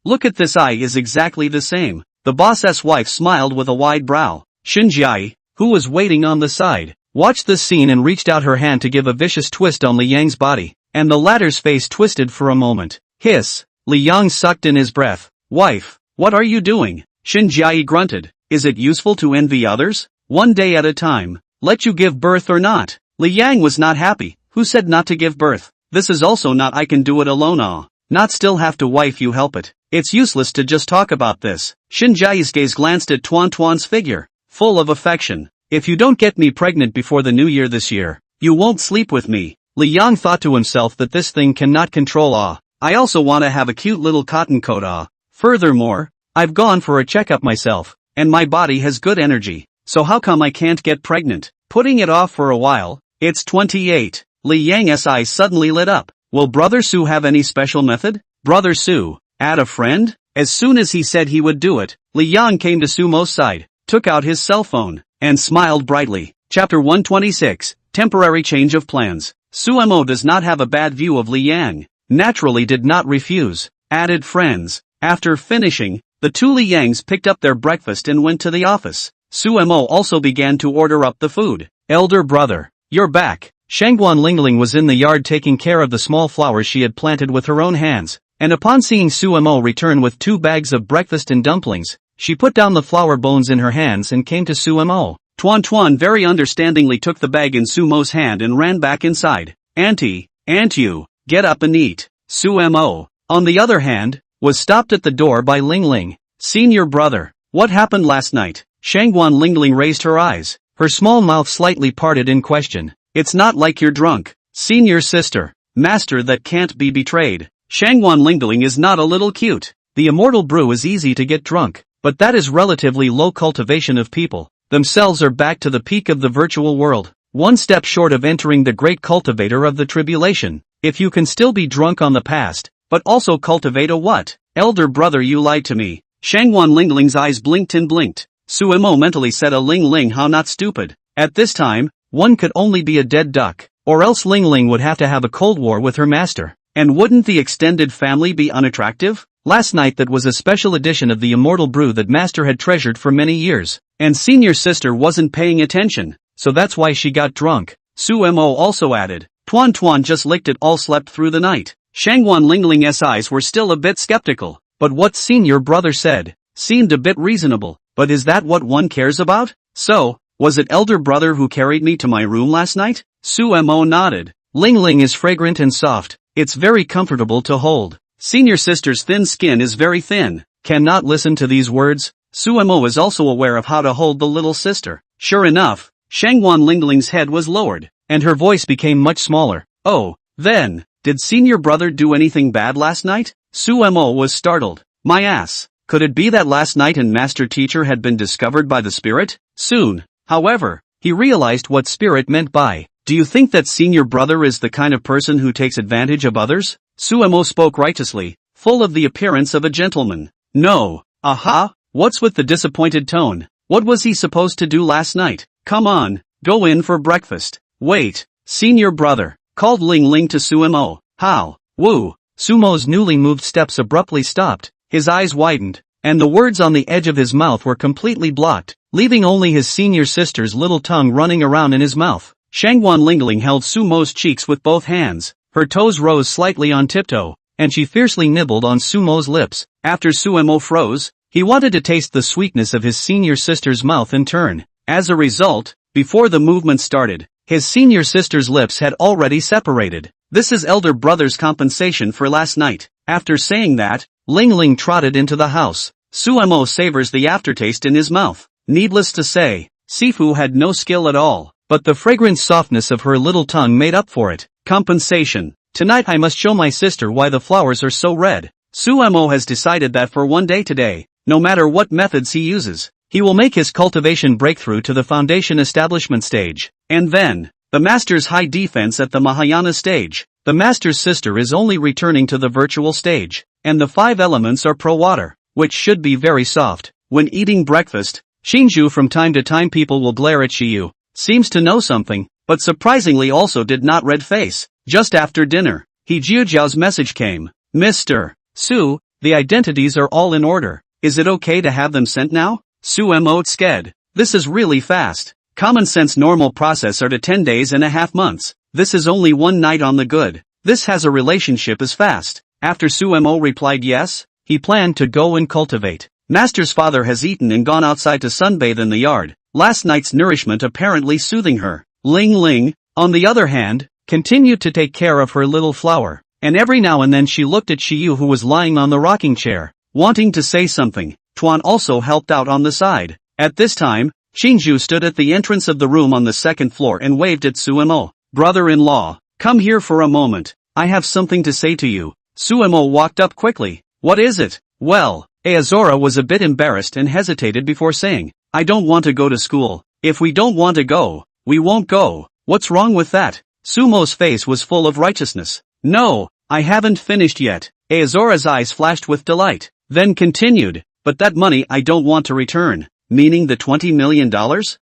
look at this eye is exactly the same. The boss's wife smiled with a wide brow. Shinjiai, who was waiting on the side, watched this scene and reached out her hand to give a vicious twist on Li Yang's body, and the latter's face twisted for a moment. Hiss. Li Yang sucked in his breath. Wife, what are you doing? Shinjiai grunted. Is it useful to envy others? One day at a time. Let you give birth or not. Li Yang was not happy. Who said not to give birth? This is also not I can do it alone Not still have to wife you help it. It's useless to just talk about this. Shinjiai's gaze glanced at Tuan's figure, full of affection. If you don't get me pregnant before the new year this year, you won't sleep with me. Li Yang thought to himself that this thing cannot control I also want to have a cute little cotton coat Furthermore, I've gone for a checkup myself, and my body has good energy, so how come I can't get pregnant? Putting it off for a while, it's 28. Li Yang's eyes suddenly lit up. Will Brother Su have any special method? Brother Su, add a friend? As soon as he said he would do it, Li Yang came to Sumo's side, took out his cell phone, and smiled brightly. Chapter 126, Temporary Change of Plans. Sumo does not have a bad view of Li Yang, naturally did not refuse, added friends. After finishing, the 2 Li Yangs picked up their breakfast and went to the office. Sumo also began to order up the food. Elder brother, you're back. Shangguan Lingling was in the yard taking care of the small flowers she had planted with her own hands, and upon seeing Sumo return with 2 bags of breakfast and dumplings, she put down the flower bones in her hands and came to Sumo. Tuan very understandingly took the bag in Sumo's hand and ran back inside. Auntie, you, get up and eat. Sumo, on the other hand, was stopped at the door by Lingling. Senior brother, what happened last night? Shangguan Lingling raised her eyes, her small mouth slightly parted in question. It's not like you're drunk. Senior sister, master that can't be betrayed. Shangguan Lingling is not a little cute. The immortal brew is easy to get drunk. but that is relatively low cultivation of people. Themselves are back to the peak of the virtual world, one step short of entering the great cultivator of the tribulation. If you can still be drunk on the past, but also cultivate a what? Elder brother, you lied to me. Shangwan Lingling's eyes blinked and blinked. Suemo mentally said, a Ling Ling, how not stupid. At this time, one could only be a dead duck, or else Ling Ling would have to have a cold war with her master. And wouldn't the extended family be unattractive? Last night that was a special edition of the immortal brew that master had treasured for many years, and senior sister wasn't paying attention, so that's why she got drunk. Suemo also added. Tuan Tuan just licked it all, slept through the night. Shangwan Lingling's eyes were still a bit skeptical, but what senior brother said seemed a bit reasonable. But is that what one cares about? So, was it elder brother who carried me to my room last night? Suemo nodded. Ling Ling is fragrant and soft. It's very comfortable to hold. Senior sister's thin skin is very thin. Cannot listen to these words. Suemo is also aware of how to hold the little sister. Sure enough, Shangwan Lingling's head was lowered, and her voice became much smaller. Oh, then, did senior brother do anything bad last night? Suemo was startled. My ass. Could it be that last night and master teacher had been discovered by the spirit? Soon, however, he realized what spirit meant by. Do you think that senior brother is the kind of person who takes advantage of others? Suemo spoke righteously, full of the appearance of a gentleman. No. Aha, what's with the disappointed tone? What was he supposed to do last night? Come on, go in for breakfast. Wait, senior brother, called Ling Ling to Suemo. How? Woo. Sumo's newly moved steps abruptly stopped. His eyes widened, and the words on the edge of his mouth were completely blocked, leaving only his senior sister's little tongue running around in his mouth. Shangwan Lingling held Sumo's cheeks with both hands. Her toes rose slightly on tiptoe, and she fiercely nibbled on Sumo's lips. After Suemo froze, he wanted to taste the sweetness of his senior sister's mouth in turn. As a result, before the movement started, his senior sister's lips had already separated. This is elder brother's compensation for last night. After saying that, Ling Ling trotted into the house. Suemo savors the aftertaste in his mouth. Needless to say, Sifu had no skill at all, but the fragrant softness of her little tongue made up for it. Compensation. Tonight I must show my sister why the flowers are so red. Suemo has decided that for one day today, no matter what methods he uses, he will make his cultivation breakthrough to the foundation establishment stage. And then, the master's high defense at the Mahayana stage. The master's sister is only returning to the virtual stage, and the 5 elements are pro-water, which should be very soft. When eating breakfast, Shinju from time to time people will glare at Shiyu. Seems to know something, but surprisingly also did not red face. Just after dinner, Jiujiao's message came. Mr. Su, the identities are all in order. Is it okay to have them sent now? Suemo sked. This is really fast. Common sense normal process are to 10 days and a half months. This is only one night on the good. This has a relationship as fast. After Suemo replied yes, he planned to go and cultivate. Master's father has eaten and gone outside to sunbathe in the yard. Last night's nourishment apparently soothing her. Ling Ling, on the other hand, continued to take care of her little flower. And every now and then she looked at Shiyu who was lying on the rocking chair, wanting to say something. Tuan also helped out on the side. At this time, Shinju stood at the entrance of the room on the second floor and waved at Suemo. Brother-in-law, come here for a moment. I have something to say to you. Suemo walked up quickly. What is it? Well, Aozora was a bit embarrassed and hesitated before saying, I don't want to go to school. If we don't want to go, we won't go. What's wrong with that? Sumo's face was full of righteousness. No, I haven't finished yet. Aozora's eyes flashed with delight, then continued, but that money I don't want to return. Meaning the $20 million?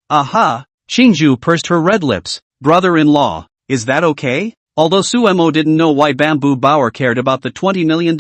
Aha! Shinju pursed her red lips. Brother-in-law, is that okay? Although Suemo didn't know why Bamboo Bower cared about the $20 million,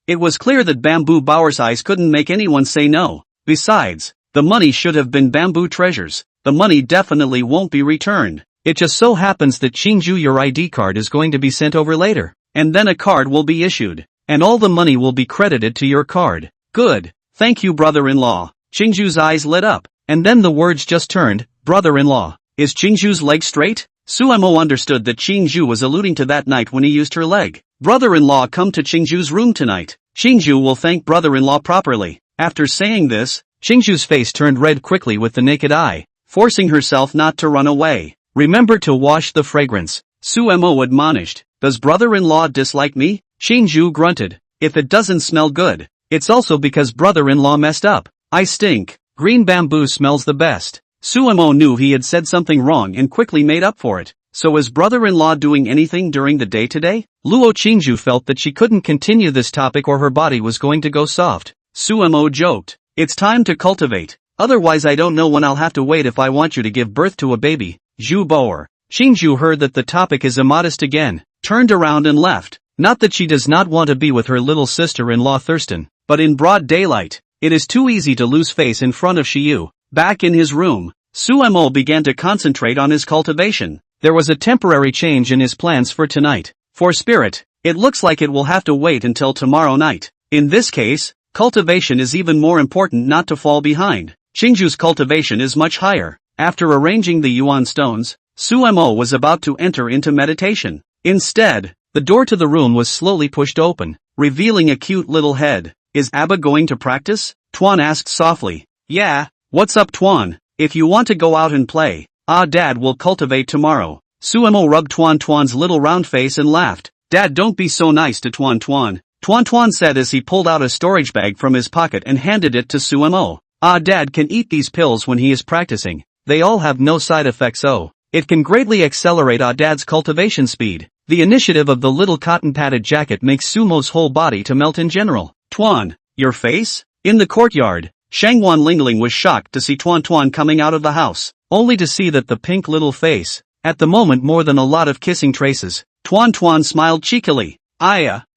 it was clear that Bamboo Bower's eyes couldn't make anyone say no. Besides, the money should have been bamboo treasures. The money definitely won't be returned. It just so happens that Shinju, your ID card is going to be sent over later. And then a card will be issued. And all the money will be credited to your card. Good. Thank you, brother-in-law. Shinju's eyes lit up. And then the words just turned, brother-in-law. Is Shinju's leg straight? Suemo understood that Shinju was alluding to that night when he used her leg. Brother-in-law, come to Shinju's room tonight. Shinju will thank brother-in-law properly. After saying this, Shinju's face turned red quickly with the naked eye, forcing herself not to run away. Remember to wash the fragrance. Suemo admonished. Does brother-in-law dislike me? Shinju grunted. If it doesn't smell good, it's also because brother-in-law messed up. I stink. Green bamboo smells the best. Suemo knew he had said something wrong and quickly made up for it. So is brother-in-law doing anything during the day today? Luo Qingju felt that she couldn't continue this topic or her body was going to go soft. Suemo joked. It's time to cultivate. Otherwise I don't know when I'll have to wait if I want you to give birth to a baby. Zhu Boer. Qingju heard that the topic is immodest again, turned around and left. Not that she does not want to be with her little sister-in-law Thurston, but in broad daylight, it is too easy to lose face in front of Shiyu. Back in his room, Suemo began to concentrate on his cultivation. There was a temporary change in his plans for tonight. For spirit, it looks like it will have to wait until tomorrow night. In this case, cultivation is even more important not to fall behind. Qingju's cultivation is much higher. After arranging the yuan stones, Suemo was about to enter into meditation. Instead, the door to the room was slowly pushed open, revealing a cute little head. Is Abba going to practice? Tuan asked softly. Yeah, what's up Tuan? If you want to go out and play, Dad will cultivate tomorrow. Suemo rubbed Tuan's little round face and laughed. Dad, don't be so nice to Tuan. Tuan said as he pulled out a storage bag from his pocket and handed it to Suemo. Dad can eat these pills when he is practicing. They all have no side effects it can greatly accelerate Dad's cultivation speed. The initiative of the little cotton-padded jacket makes Sumo's whole body to melt in general. Tuan, your face? In the courtyard, Shangwan Lingling was shocked to see Tuan coming out of the house, only to see that the pink little face, at the moment more than a lot of kissing traces. Tuan smiled cheekily.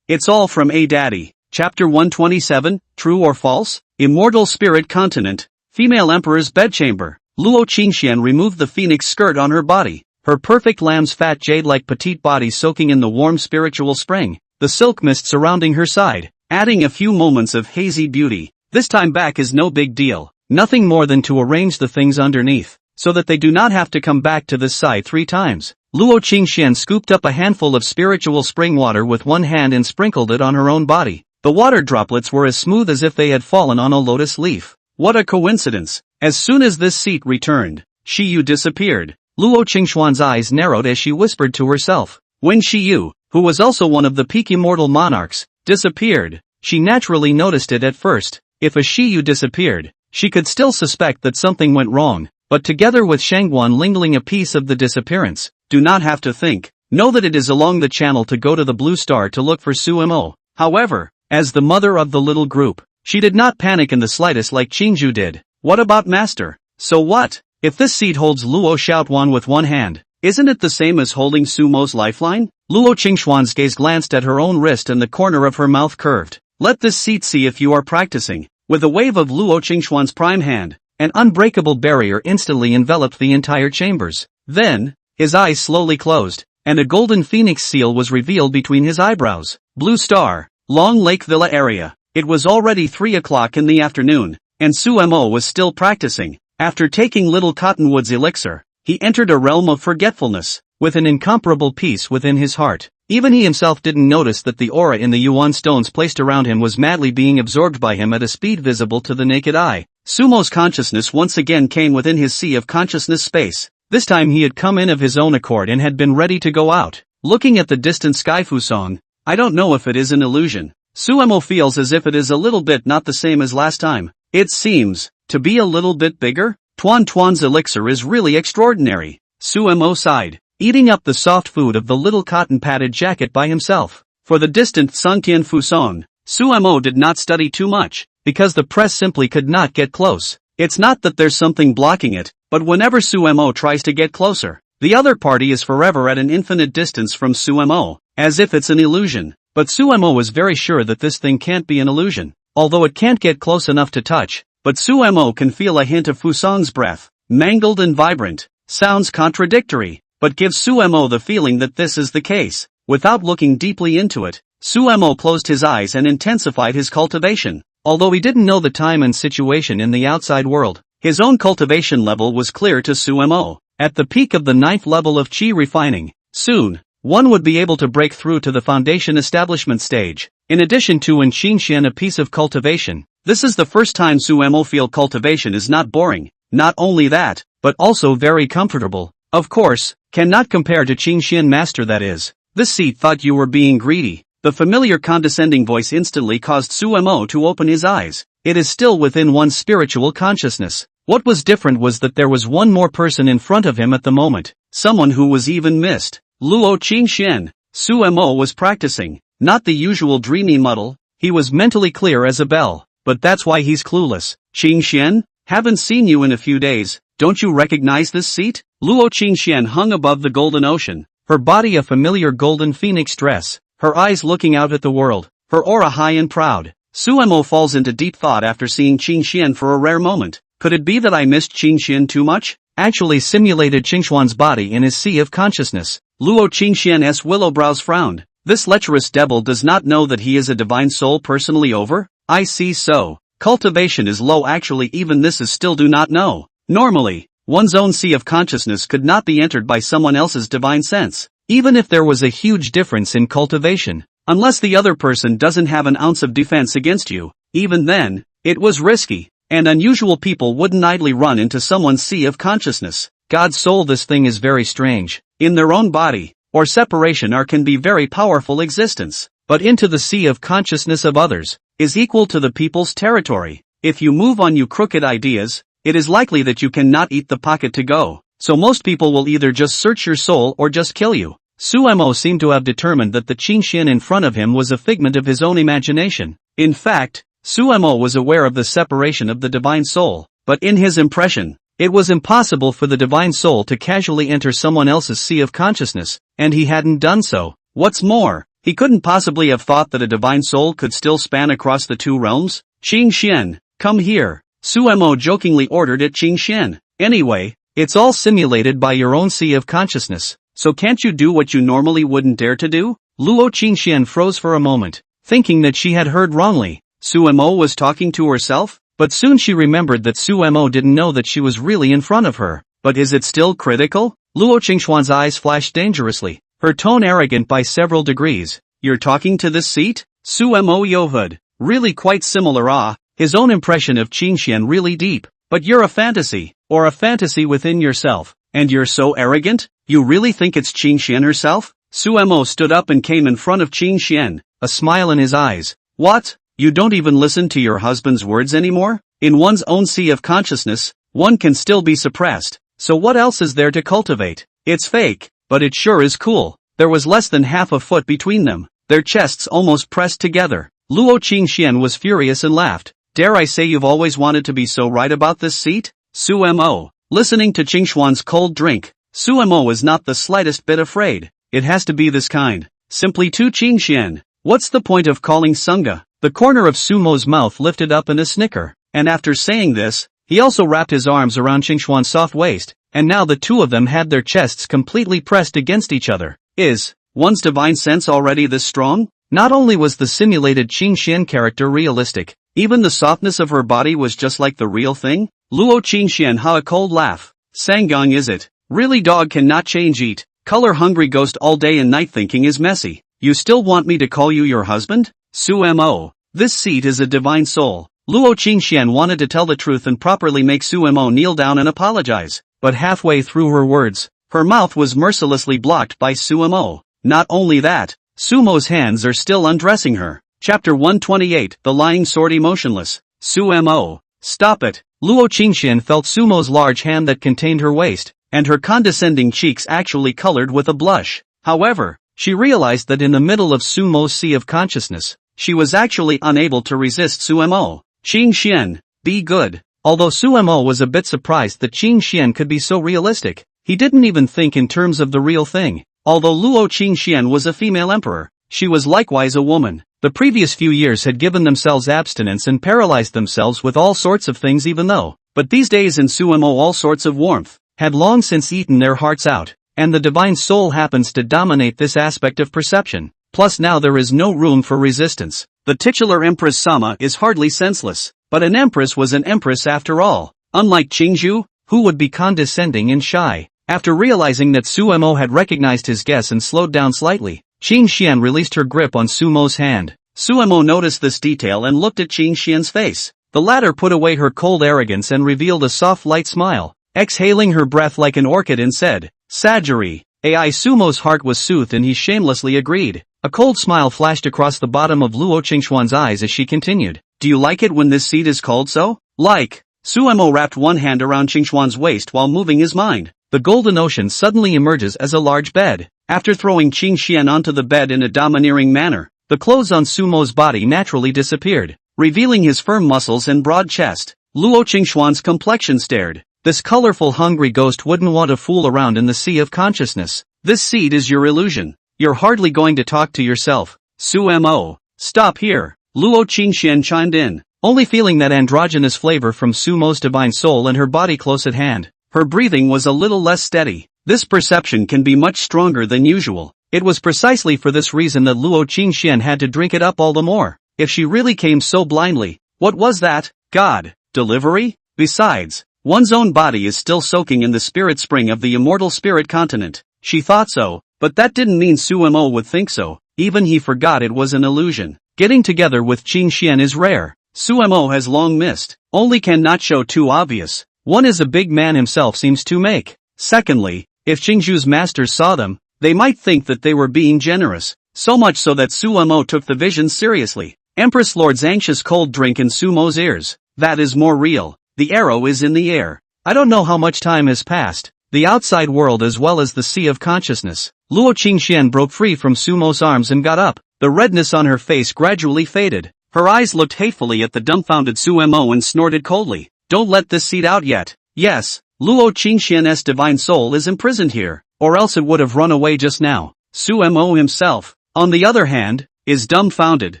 It's all from Daddy. Chapter 127, True or False? Immortal Spirit Continent, Female Emperor's Bedchamber. Luo Qingxian removed the phoenix skirt on her body, her perfect lamb's fat jade-like petite body soaking in the warm spiritual spring, the silk mist surrounding her side, adding a few moments of hazy beauty. This time back is no big deal, nothing more than to arrange the things underneath, so that they do not have to come back to this side 3 times. Luo Qingxian scooped up a handful of spiritual spring water with one hand and sprinkled it on her own body. The water droplets were as smooth as if they had fallen on a lotus leaf. What a coincidence! As soon as this seat returned, Shiyu disappeared. Luo Qingxuan's eyes narrowed as she whispered to herself. When Shiyu, who was also one of the peak immortal monarchs, disappeared, she naturally noticed it at first. If a Shiyu disappeared, she could still suspect that something went wrong, but together with Shangwan Lingling a piece of the disappearance, do not have to think, know that it is along the channel to go to the Blue Star to look for Suemo. However, as the mother of the little group, she did not panic in the slightest like Qingju did. What about Master? So what? If this seat holds Luo Xiaotuan with one hand, isn't it the same as holding Sumo's lifeline? Luo Qingxuan's gaze glanced at her own wrist and the corner of her mouth curved. Let this seat see if you are practicing. With a wave of Luo Qingxuan's prime hand, an unbreakable barrier instantly enveloped the entire chambers. Then, his eyes slowly closed, and a golden phoenix seal was revealed between his eyebrows. Blue Star, Long Lake Villa area. It was already 3 o'clock in the afternoon, and Suemo was still practicing. After taking Little Cottonwood's elixir, he entered a realm of forgetfulness, with an incomparable peace within his heart. Even he himself didn't notice that the aura in the yuan stones placed around him was madly being absorbed by him at a speed visible to the naked eye. Sumo's consciousness once again came within his sea of consciousness space. This time he had come in of his own accord and had been ready to go out. Looking at the distant sky Fusong, I don't know if it is an illusion. Suemo feels as if it is a little bit not the same as last time. It seems to be a little bit bigger. Tuan's elixir is really extraordinary. Suemo sighed, eating up the soft food of the little cotton-padded jacket by himself. For the distant Sungtian Fusong, Suemo did not study too much, because the press simply could not get close. It's not that there's something blocking it, but whenever Suemo tries to get closer, the other party is forever at an infinite distance from Suemo, as if it's an illusion. But Suemo was very sure that this thing can't be an illusion, although it can't get close enough to touch. But Suemo can feel a hint of Fusong's breath, mangled and vibrant. Sounds contradictory, but gives Suemo the feeling that this is the case. Without looking deeply into it, Suemo closed his eyes and intensified his cultivation. Although he didn't know the time and situation in the outside world, his own cultivation level was clear to Suemo. At the peak of the 9th level of Qi refining, soon, one would be able to break through to the foundation establishment stage. In addition to in Qingxian a piece of cultivation, this is the first time Suemo feel cultivation is not boring. Not only that, but also very comfortable. Of course, cannot compare to Qingxian master that is. This seat thought you were being greedy. The familiar condescending voice instantly caused Suemo to open his eyes. it is still within one's spiritual consciousness. What was different was that there was one more person in front of him at the moment, someone who was even missed. Luo Qingxian. Su Mo was practicing, not the usual dreamy muddle, he was mentally clear as a bell, but that's why he's clueless. Qingxian, haven't seen you in a few days, don't you recognize this seat? Luo Qingxian hung above the golden ocean, her body a familiar golden phoenix dress, her eyes looking out at the world, her aura high and proud. Su Mo falls into deep thought after seeing Qingxian for a rare moment. Could it be that I missed Qingxian too much? Actually simulated Qingxuan's body in his sea of consciousness. Luo Qingxian's willow brows frowned. This lecherous devil does not know that he is a divine soul personally over? I see so. Cultivation is low actually even this is still do not know. Normally, one's own sea of consciousness could not be entered by someone else's divine sense, even if there was a huge difference in cultivation. Unless the other person doesn't have an ounce of defense against you, even then, it was risky. And unusual people wouldn't idly run into someone's sea of consciousness. God's soul this thing is very strange. In their own body, or separation or can be very powerful existence. But into the sea of consciousness of others, is equal to the people's territory. If you move on you crooked ideas, it is likely that you cannot eat the pocket to go. So most people will either just search your soul or just kill you. Su Mo seemed to have determined that the Qingxian in front of him was a figment of his own imagination. In fact, Su Mo was aware of the separation of the divine soul, but in his impression, it was impossible for the divine soul to casually enter someone else's sea of consciousness, and he hadn't done so. What's more, he couldn't possibly have thought that a divine soul could still span across the two realms. Qingxian, come here, Su Mo jokingly ordered at Qingxian. Anyway, it's all simulated by your own sea of consciousness, so can't you do what you normally wouldn't dare to do? Luo Qingxian froze for a moment, thinking that she had heard wrongly. Su Mo was talking to herself, but soon she remembered that Su Mo didn't know that she was really in front of her. But is it still critical? Luo Qingxuan's eyes flashed dangerously, her tone arrogant by several degrees. You're talking to this seat? Su Mo Yohud. Really quite similar his own impression of Qingxian really deep. But you're a fantasy, or a fantasy within yourself, and you're so arrogant? You really think it's Qingxian herself? Su Mo stood up and came in front of Qingxian, a smile in his eyes. What? You don't even listen to your husband's words anymore? In one's own sea of consciousness, one can still be suppressed, so what else is there to cultivate? It's fake, but it sure is cool. There was less than half a foot between them, their chests almost pressed together. Luo Qingxian was furious and laughed. Dare I say you've always wanted to be so right about this seat? Su Mo. Listening to Qingxuan's cold drink, Su Mo was not the slightest bit afraid. It has to be this kind. Simply to Qingxian. What's the point of calling Sunga? The corner of Su Mo's mouth lifted up in a snicker, and after saying this, he also wrapped his arms around Qingxuan's soft waist, and now the two of them had their chests completely pressed against each other. Is one's divine sense already this strong? Not only was the simulated Qingxian character realistic, even the softness of her body was just like the real thing. Luo Qingxian had a cold laugh. Sangong is it? Really dog cannot change eat, color hungry ghost all day and night thinking is messy. You still want me to call you your husband? Su Mo. This seat is a divine soul. Luo Qingxian wanted to tell the truth and properly make Su Mo kneel down and apologize, but halfway through her words, her mouth was mercilessly blocked by Su Mo. Not only that, Su Mo's hands are still undressing her. Chapter 128, The Lying Sword Emotionless. Su Mo. Stop it. Luo Qingxian felt Su Mo's large hand that contained her waist, and her condescending cheeks actually colored with a blush. However, she realized that in the middle of Su Mo's sea of consciousness, she was actually unable to resist Su Mo. Qingxian, be good. Although Su Mo was a bit surprised that Qingxian could be so realistic, he didn't even think in terms of the real thing. Although Luo Qingxian was a female emperor, she was likewise a woman. The previous few years had given themselves abstinence and paralyzed themselves with all sorts of things even though, but these days in Su Mo all sorts of warmth, had long since eaten their hearts out, and the divine soul happens to dominate this aspect of perception. Plus now there is no room for resistance. The titular Empress Sama is hardly senseless, but an empress was an empress after all. Unlike Qingzhu, who would be condescending and shy. After realizing that Su Mo had recognized his guess and slowed down slightly, Qingxian released her grip on Su Mo's hand. Su Mo noticed this detail and looked at Qingxian's face. The latter put away her cold arrogance and revealed a soft light smile, exhaling her breath like an orchid and said, Sajiri. Ai Su Mo's heart was soothed and he shamelessly agreed. A cold smile flashed across the bottom of Luo Qingxuan's eyes as she continued. Do you like it when this seat is called so? Like. Suemo wrapped one hand around Qingxuan's waist while moving his mind. The golden ocean suddenly emerges as a large bed. After throwing Qingxian onto the bed in a domineering manner, the clothes on Sumo's body naturally disappeared, revealing his firm muscles and broad chest. Luo Qingxuan's complexion stared. This colorful hungry ghost wouldn't want to fool around in the sea of consciousness. This seat is your illusion. You're hardly going to talk to yourself. Sumo. Stop here. Luo Qingxian chimed in, only feeling that androgynous flavor from Sumo's divine soul and her body close at hand. Her breathing was a little less steady. This perception can be much stronger than usual. It was precisely for this reason that Luo Qingxian had to drink it up all the more. If she really came so blindly, what was that? God? Delivery? Besides, one's own body is still soaking in the spirit spring of the immortal spirit continent. She thought so, but that didn't mean Suemo would think so. Even he forgot it was an illusion. Getting together with Qingxian is rare. Suemo has long missed. Only cannot show too obvious. One is a big man himself seems to make. Secondly, if Qingzhu's masters saw them, they might think that they were being generous. So much so that Suemo took the vision seriously. Empress Lord's anxious cold drink in Sumo's ears. That is more real. The arrow is in the air. I don't know how much time has passed. The outside world as well as the sea of consciousness. Luo Qingxian broke free from Sumo's arms and got up. The redness on her face gradually faded. Her eyes looked hatefully at the dumbfounded Suemo and snorted coldly. Don't let this seed out yet. Yes, Luo Qingxian's divine soul is imprisoned here, or else it would have run away just now. Suemo himself, on the other hand, is dumbfounded.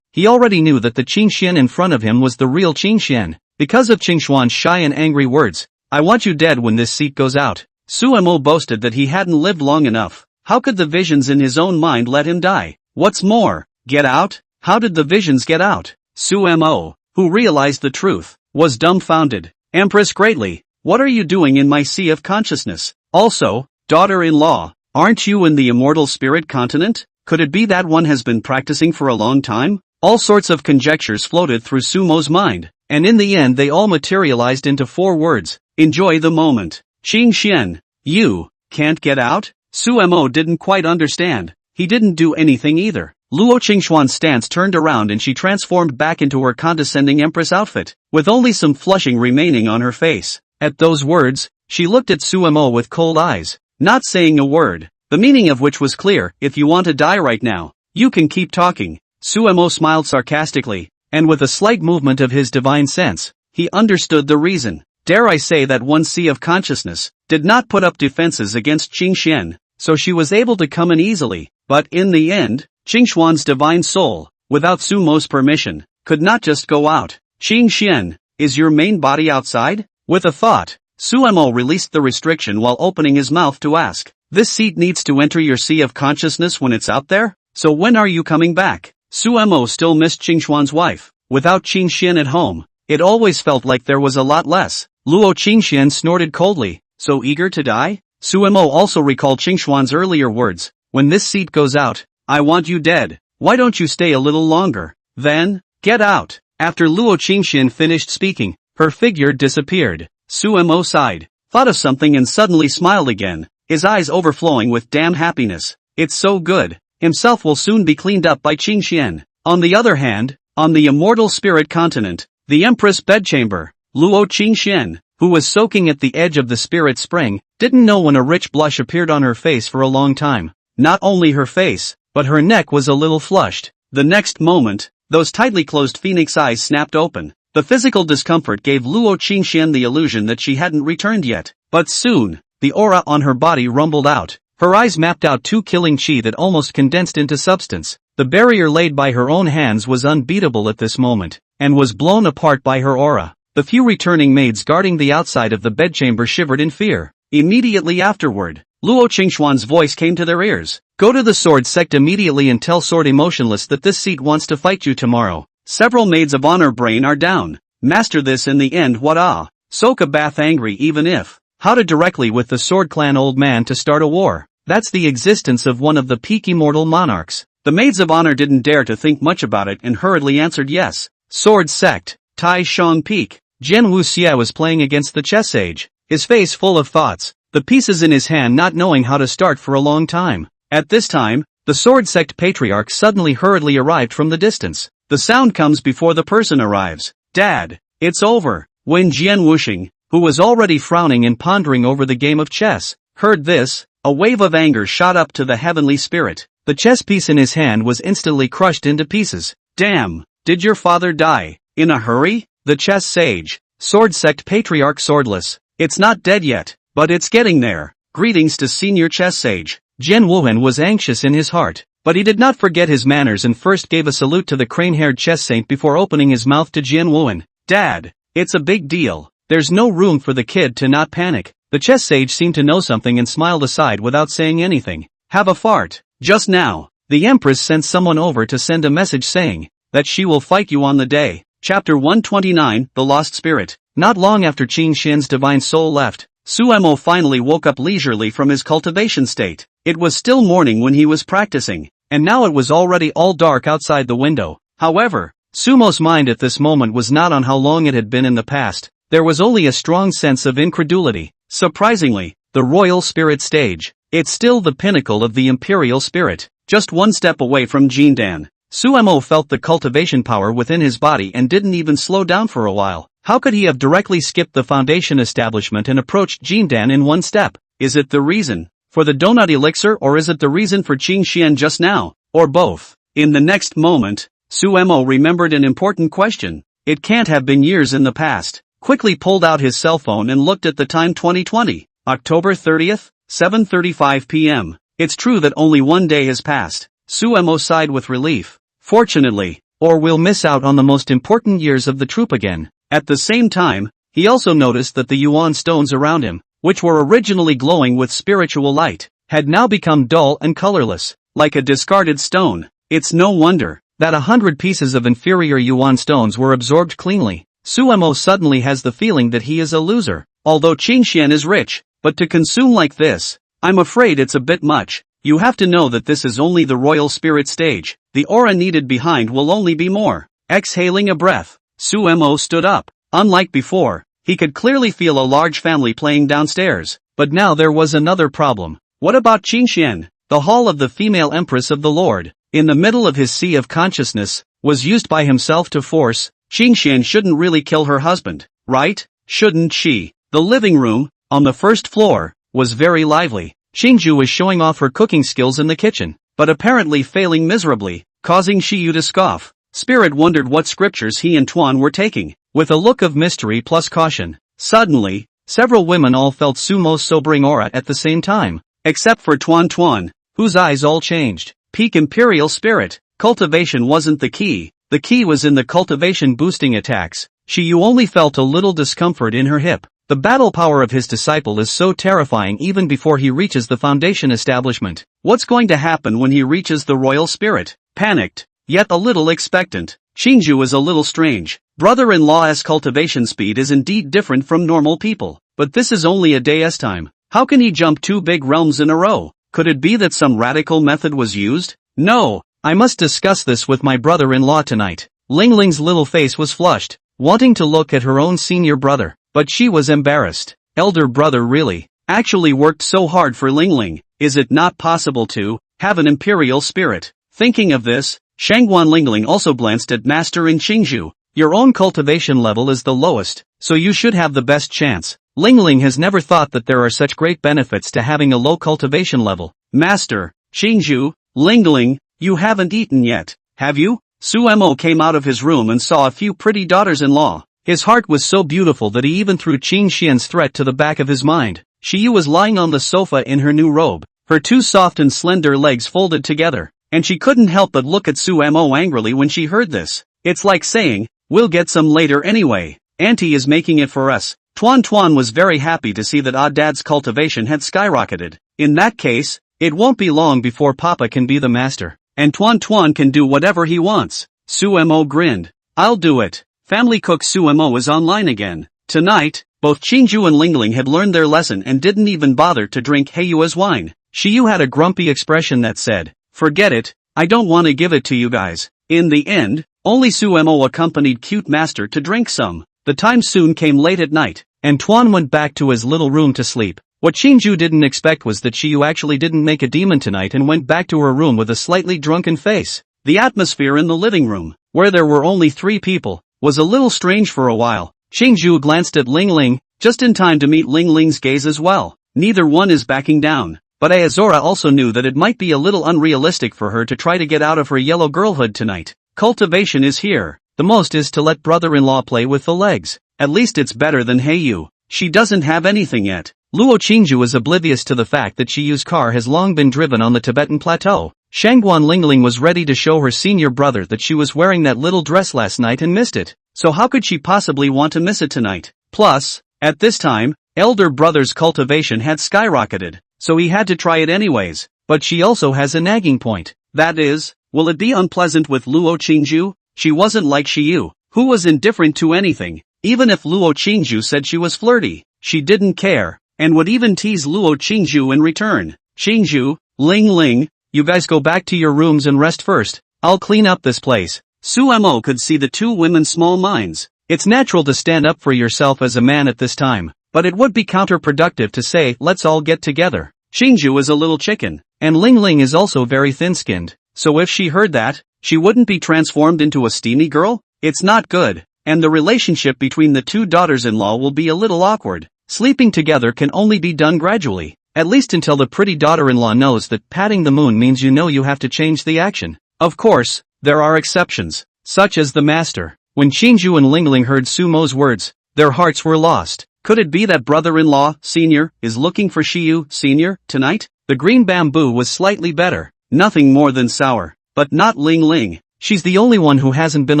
He already knew that the Qingxian in front of him was the real Qingxian. Because of Qingxuan's shy and angry words, I want you dead when this seat goes out. Suemo boasted that he hadn't lived long enough. How could the visions in his own mind let him die? What's more, get out? How did the visions get out? Suemo, who realized the truth, was dumbfounded. Empress greatly, what are you doing in my sea of consciousness? Also, daughter-in-law, aren't you in the immortal spirit continent? Could it be that one has been practicing for a long time? All sorts of conjectures floated through Sumo's mind, and in the end they all materialized into 4 words. Enjoy the moment. Qingxian, you can't get out? Suemo didn't quite understand. He didn't do anything either. Luo Qingxuan's stance turned around and she transformed back into her condescending empress outfit, with only some flushing remaining on her face. At those words, she looked at Suemo with cold eyes, not saying a word, the meaning of which was clear. If you want to die right now, you can keep talking. Suemo smiled sarcastically, and with a slight movement of his divine sense, he understood the reason. Dare I say that one sea of consciousness did not put up defenses against Qingxian, so she was able to come in easily, but in the end, Qingxuan's divine soul, without Sumo's permission, could not just go out. Qingxian, is your main body outside? With a thought, Suemo released the restriction while opening his mouth to ask, this seat needs to enter your sea of consciousness when it's out there? So when are you coming back? Suemo still missed Qingxuan's wife. Without Qingxian at home, it always felt like there was a lot less. Luo Qingxian snorted coldly, so eager to die? Suemo also recalled Qingxuan's earlier words, when this seat goes out, I want you dead. Why don't you stay a little longer? Then, get out. After Luo Qingxian finished speaking, her figure disappeared. Suemo sighed, thought of something and suddenly smiled again, his eyes overflowing with damn happiness. It's so good. Himself will soon be cleaned up by Qingxian. On the other hand, on the immortal spirit continent, the Empress bedchamber, Luo Qingxian, who was soaking at the edge of the spirit spring, didn't know when a rich blush appeared on her face for a long time. Not only her face, but her neck was a little flushed. The next moment, those tightly closed phoenix eyes snapped open. The physical discomfort gave Luo Qingxian the illusion that she hadn't returned yet. But soon, the aura on her body rumbled out. Her eyes mapped out 2 killing chi that almost condensed into substance. The barrier laid by her own hands was unbeatable at this moment, and was blown apart by her aura. The few returning maids guarding the outside of the bedchamber shivered in fear. Immediately afterward, Luo Qingxuan's voice came to their ears. Go to the sword sect immediately and tell Sword Emotionless that this seat wants to fight you tomorrow. Several maids of honor brain are down. Master this in the end. What soak a bath angry even if. How to directly with the sword clan old man to start a war. That's the existence of one of the peak immortal monarchs. The maids of honor didn't dare to think much about it and hurriedly answered yes. Sword sect, Tai Shang Peak. Jian Wuxia was playing against the chess sage, his face full of thoughts, the pieces in his hand not knowing how to start for a long time. At this time, the sword sect patriarch suddenly hurriedly arrived from the distance. The sound comes before the person arrives. Dad, it's over. When Jian Wuxing, who was already frowning and pondering over the game of chess, heard this, a wave of anger shot up to the heavenly spirit. The chess piece in his hand was instantly crushed into pieces. Damn, did your father die? In a hurry? The chess sage, sword sect patriarch swordless. It's not dead yet, but it's getting there. Greetings to senior chess sage. Jian Wuhan was anxious in his heart, but he did not forget his manners and first gave a salute to the crane-haired chess saint before opening his mouth to Jian Wuhan. Dad, it's a big deal. There's no room for the kid to not panic. The chess sage seemed to know something and smiled aside without saying anything. Have a fart. Just now, the empress sent someone over to send a message saying that she will fight you on the day. Chapter 129, The Lost Spirit. Not long after Qin Xian's divine soul left, Suemo finally woke up leisurely from his cultivation state. It was still morning when he was practicing, and now it was already all dark outside the window. However, Sumo's mind at this moment was not on how long it had been in the past. There was only a strong sense of incredulity. Surprisingly, the royal spirit stage. It's still the pinnacle of the imperial spirit, just one step away from Jindan. Suemo felt the cultivation power within his body and didn't even slow down for a while. How could he have directly skipped the foundation establishment and approached Jindan in one step? Is it the reason for the donut elixir, or is it the reason for Qin Xian just now? Or both? In the next moment, Suemo remembered an important question. It can't have been years in the past. Quickly pulled out his cell phone and looked at the time. 2020, October 30th, 7:35 p.m. It's true that only one day has passed. Suemo sighed with relief. Fortunately, or we'll miss out on the most important years of the troop again. At the same time, he also noticed that the yuan stones around him, which were originally glowing with spiritual light, had now become dull and colorless, like a discarded stone. It's no wonder that 100 pieces of inferior yuan stones were absorbed cleanly. Suemo suddenly has the feeling that he is a loser. Although Qin Xian is rich, but to consume like this, I'm afraid it's a bit much. You have to know that this is only the royal spirit stage. The aura needed behind will only be more. Exhaling a breath, Suemo stood up. Unlike before, he could clearly feel a large family playing downstairs. But now there was another problem. What about Qin Xian? The hall of the female empress of the Lord, in the middle of his sea of consciousness, was used by himself to force. Qin Xian shouldn't really kill her husband, right? Shouldn't she? The living room, on the first floor, was very lively. Qingju was showing off her cooking skills in the kitchen, but apparently failing miserably, causing Shiyu to scoff. Spirit wondered what scriptures he and Tuan were taking, with a look of mystery plus caution. Suddenly, several women all felt Sumo's sobering aura at the same time, except for Tuan, whose eyes all changed. Peak imperial spirit. Cultivation wasn't the key. The key was in the cultivation boosting attacks. Shiyu only felt a little discomfort in her hip. The battle power of his disciple is so terrifying even before he reaches the foundation establishment. What's going to happen when he reaches the royal spirit? Panicked, yet a little expectant. Qingju is a little strange. Brother-in-law's cultivation speed is indeed different from normal people, but this is only a day's time. How can he jump 2 big realms in a row? Could it be that some radical method was used? No, I must discuss this with my brother-in-law tonight. Ling Ling's little face was flushed, wanting to look at her own senior brother, but she was embarrassed. Elder brother really, actually worked so hard for Ling Ling. Is it not possible to have an imperial spirit? Thinking of this, Shangguan Lingling also glanced at Master in Qingju. Your own cultivation level is the lowest, so you should have the best chance. Lingling has never thought that there are such great benefits to having a low cultivation level. Master, Qingju, Lingling, you haven't eaten yet, have you? Suemo came out of his room and saw a few pretty daughters-in-law. His heart was so beautiful that he even threw Qin Xian's threat to the back of his mind. Shiyu was lying on the sofa in her new robe, her 2 soft and slender legs folded together, and she couldn't help but look at Suemo angrily when she heard this. It's like saying, we'll get some later anyway. Auntie is making it for us. Tuan was very happy to see that Dad's cultivation had skyrocketed. In that case, it won't be long before Papa can be the master, and Tuan can do whatever he wants. Suemo grinned. I'll do it. Family cook Suemo is online again. Tonight, both Qingju and Lingling had learned their lesson and didn't even bother to drink Heiyua's wine. Shiyu had a grumpy expression that said, forget it, I don't want to give it to you guys. In the end, only Suemo accompanied cute master to drink some. The time soon came late at night, and Tuan went back to his little room to sleep. What Qingju didn't expect was that Shiyu actually didn't make a demon tonight and went back to her room with a slightly drunken face. The atmosphere in the living room where there were only 3 people, was a little strange for a while. Xingzhu glanced at Ling Ling, just in time to meet Ling Ling's gaze as well. Neither one is backing down. But Ayazora also knew that it might be a little unrealistic for her to try to get out of her yellow girlhood tonight. Cultivation is here. The most is to let brother-in-law play with the legs. At least it's better than Heiyu. She doesn't have anything yet. Luo Qingju is oblivious to the fact that Shiyu's car has long been driven on the Tibetan plateau. Shangguan Lingling was ready to show her senior brother that she was wearing that little dress last night and missed it. So how could she possibly want to miss it tonight? Plus, at this time, elder brother's cultivation had skyrocketed, so he had to try it anyways. But she also has a nagging point. That is, will it be unpleasant with Luo Qingju? She wasn't like Shiyu, who was indifferent to anything. Even if Luo Qingju said she was flirty, she didn't care, and would even tease Luo Qingju in return. Qingju, Ling Ling, you guys go back to your rooms and rest first. I'll clean up this place. Su Mo could see the two women's small minds. It's natural to stand up for yourself as a man at this time, but it would be counterproductive to say, let's all get together. Qingju is a little chicken, and Ling Ling is also very thin-skinned, so if she heard that, she wouldn't be transformed into a steamy girl? It's not good, and the relationship between the two daughters-in-law will be a little awkward. Sleeping together can only be done gradually, at least until the pretty daughter-in-law knows that patting the moon means you know you have to change the action. Of course, there are exceptions, such as the master. When Qingju and Ling Ling heard Su Mo's words, their hearts were lost. Could it be that brother-in-law, senior, is looking for Shiyu, senior, tonight? The green bamboo was slightly better, nothing more than sour, but not Ling Ling. She's the only one who hasn't been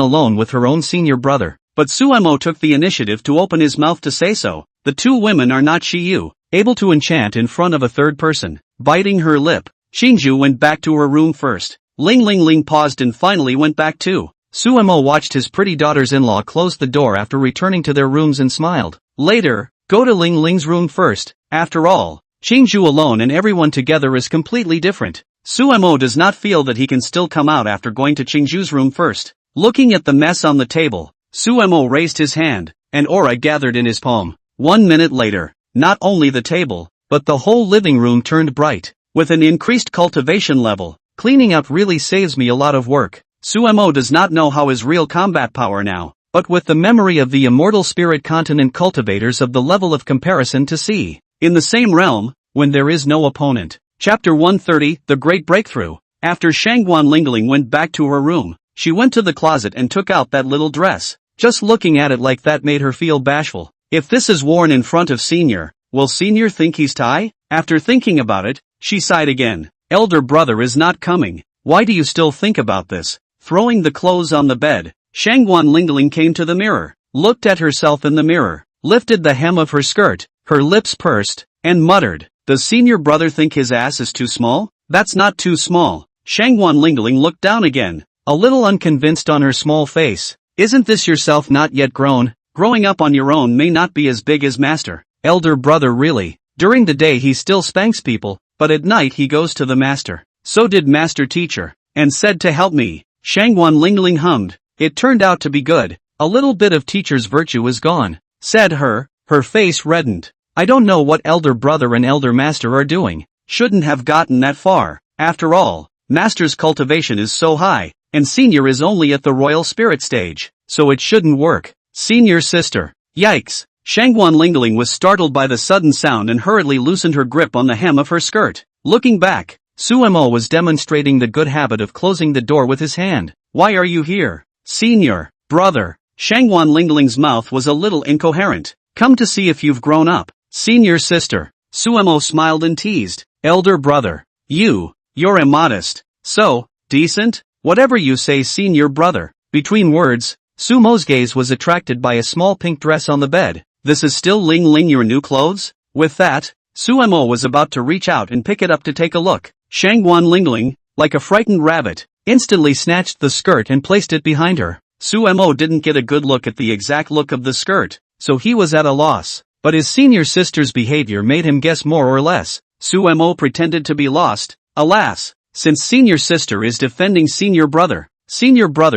alone with her own senior brother. But Suemo took the initiative to open his mouth to say so. The two women are not Shiyu, able to enchant in front of a third person. Biting her lip, Qingju went back to her room first. Ling Ling paused and finally went back too. Suemo watched his pretty daughters-in-law close the door after returning to their rooms and smiled. Later, go to Ling Ling's room first. After all, Qingju alone and everyone together is completely different. Suemo does not feel that he can still come out after going to Qingju's room first. Looking at the mess on the table, Suemo raised his hand, and aura gathered in his palm. 1 minute later, not only the table, but the whole living room turned bright. With an increased cultivation level, cleaning up really saves me a lot of work. Suemo does not know how his real combat power now, but with the memory of the immortal spirit continent cultivators of the level of comparison to see. In the same realm, when there is no opponent. Chapter 130, The Great Breakthrough. After Shangguan Lingling went back to her room, she went to the closet and took out that little dress. Just looking at it like that made her feel bashful. If this is worn in front of Senior, will Senior think he's Tai? After thinking about it, she sighed again. Elder brother is not coming. Why do you still think about this? Throwing the clothes on the bed, Shangguan Lingling came to the mirror, looked at herself in the mirror, lifted the hem of her skirt, her lips pursed, and muttered, does senior brother think his ass is too small? That's not too small. Shangguan Lingling looked down again, a little unconvinced on her small face. Isn't this yourself not yet grown? Growing up on your own may not be as big as master. Elder brother really. During the day he still spanks people, but at night he goes to the master. So did master teacher, and said to help me. Shangguan Lingling hummed. It turned out to be good. A little bit of teacher's virtue is gone. Said her face reddened. I don't know what elder brother and elder master are doing. Shouldn't have gotten that far. After all, master's cultivation is so high, and senior is only at the royal spirit stage, so it shouldn't work. Senior sister. Yikes. Shangguan Lingling was startled by the sudden sound and hurriedly loosened her grip on the hem of her skirt. Looking back, Suemo was demonstrating the good habit of closing the door with his hand. Why are you here? Senior, brother. Shangguan Lingling's mouth was a little incoherent. Come to see if you've grown up. Senior sister. Suemo smiled and teased. Elder brother. You're immodest. So, decent? Whatever you say, senior brother. Between words, Sumo's gaze was attracted by a small pink dress on the bed. This is still Ling Ling your new clothes? With that, Suemo was about to reach out and pick it up to take a look. Shangguan Lingling, like a frightened rabbit, instantly snatched the skirt and placed it behind her. Suemo didn't get a good look at the exact look of the skirt, so he was at a loss. But his senior sister's behavior made him guess more or less. Suemo pretended to be lost. Alas, since senior sister is defending senior brother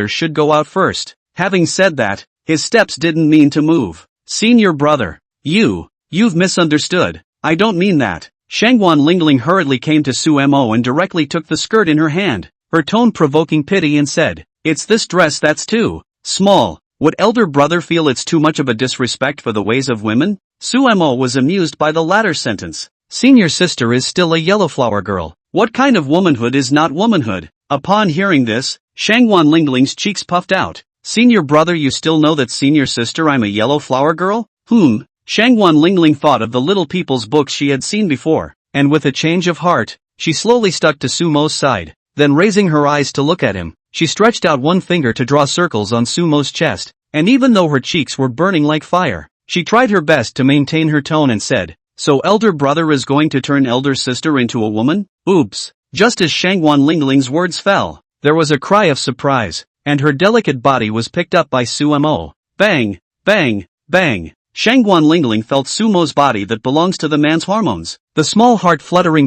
should go out first. Having said that, his steps didn't mean to move. Senior brother. You've misunderstood. I don't mean that. Shangguan Lingling hurriedly came to Suemo and directly took the skirt in her hand, her tone provoking pity and said, It's this dress that's too small. Would elder brother feel it's too much of a disrespect for the ways of women? Suemo was amused by the latter sentence. Senior sister is still a yellow flower girl. What kind of womanhood is not womanhood? Upon hearing this, Shangwan Lingling's cheeks puffed out. Senior brother, you still know that senior sister I'm a yellow flower girl? Shangwan Lingling thought of the Little People's books she had seen before, and with a change of heart, she slowly stuck to Sumo's side. Then raising her eyes to look at him, she stretched out one finger to draw circles on Sumo's chest, and even though her cheeks were burning like fire, she tried her best to maintain her tone and said, so elder brother is going to turn elder sister into a woman? Oops. Just as Shangwan Lingling's words fell, there was a cry of surprise, and her delicate body was picked up by Sumo. Bang! Bang! Bang! Shangwan Lingling felt Sumo's body that belongs to the man's hormones. The small heart fluttering.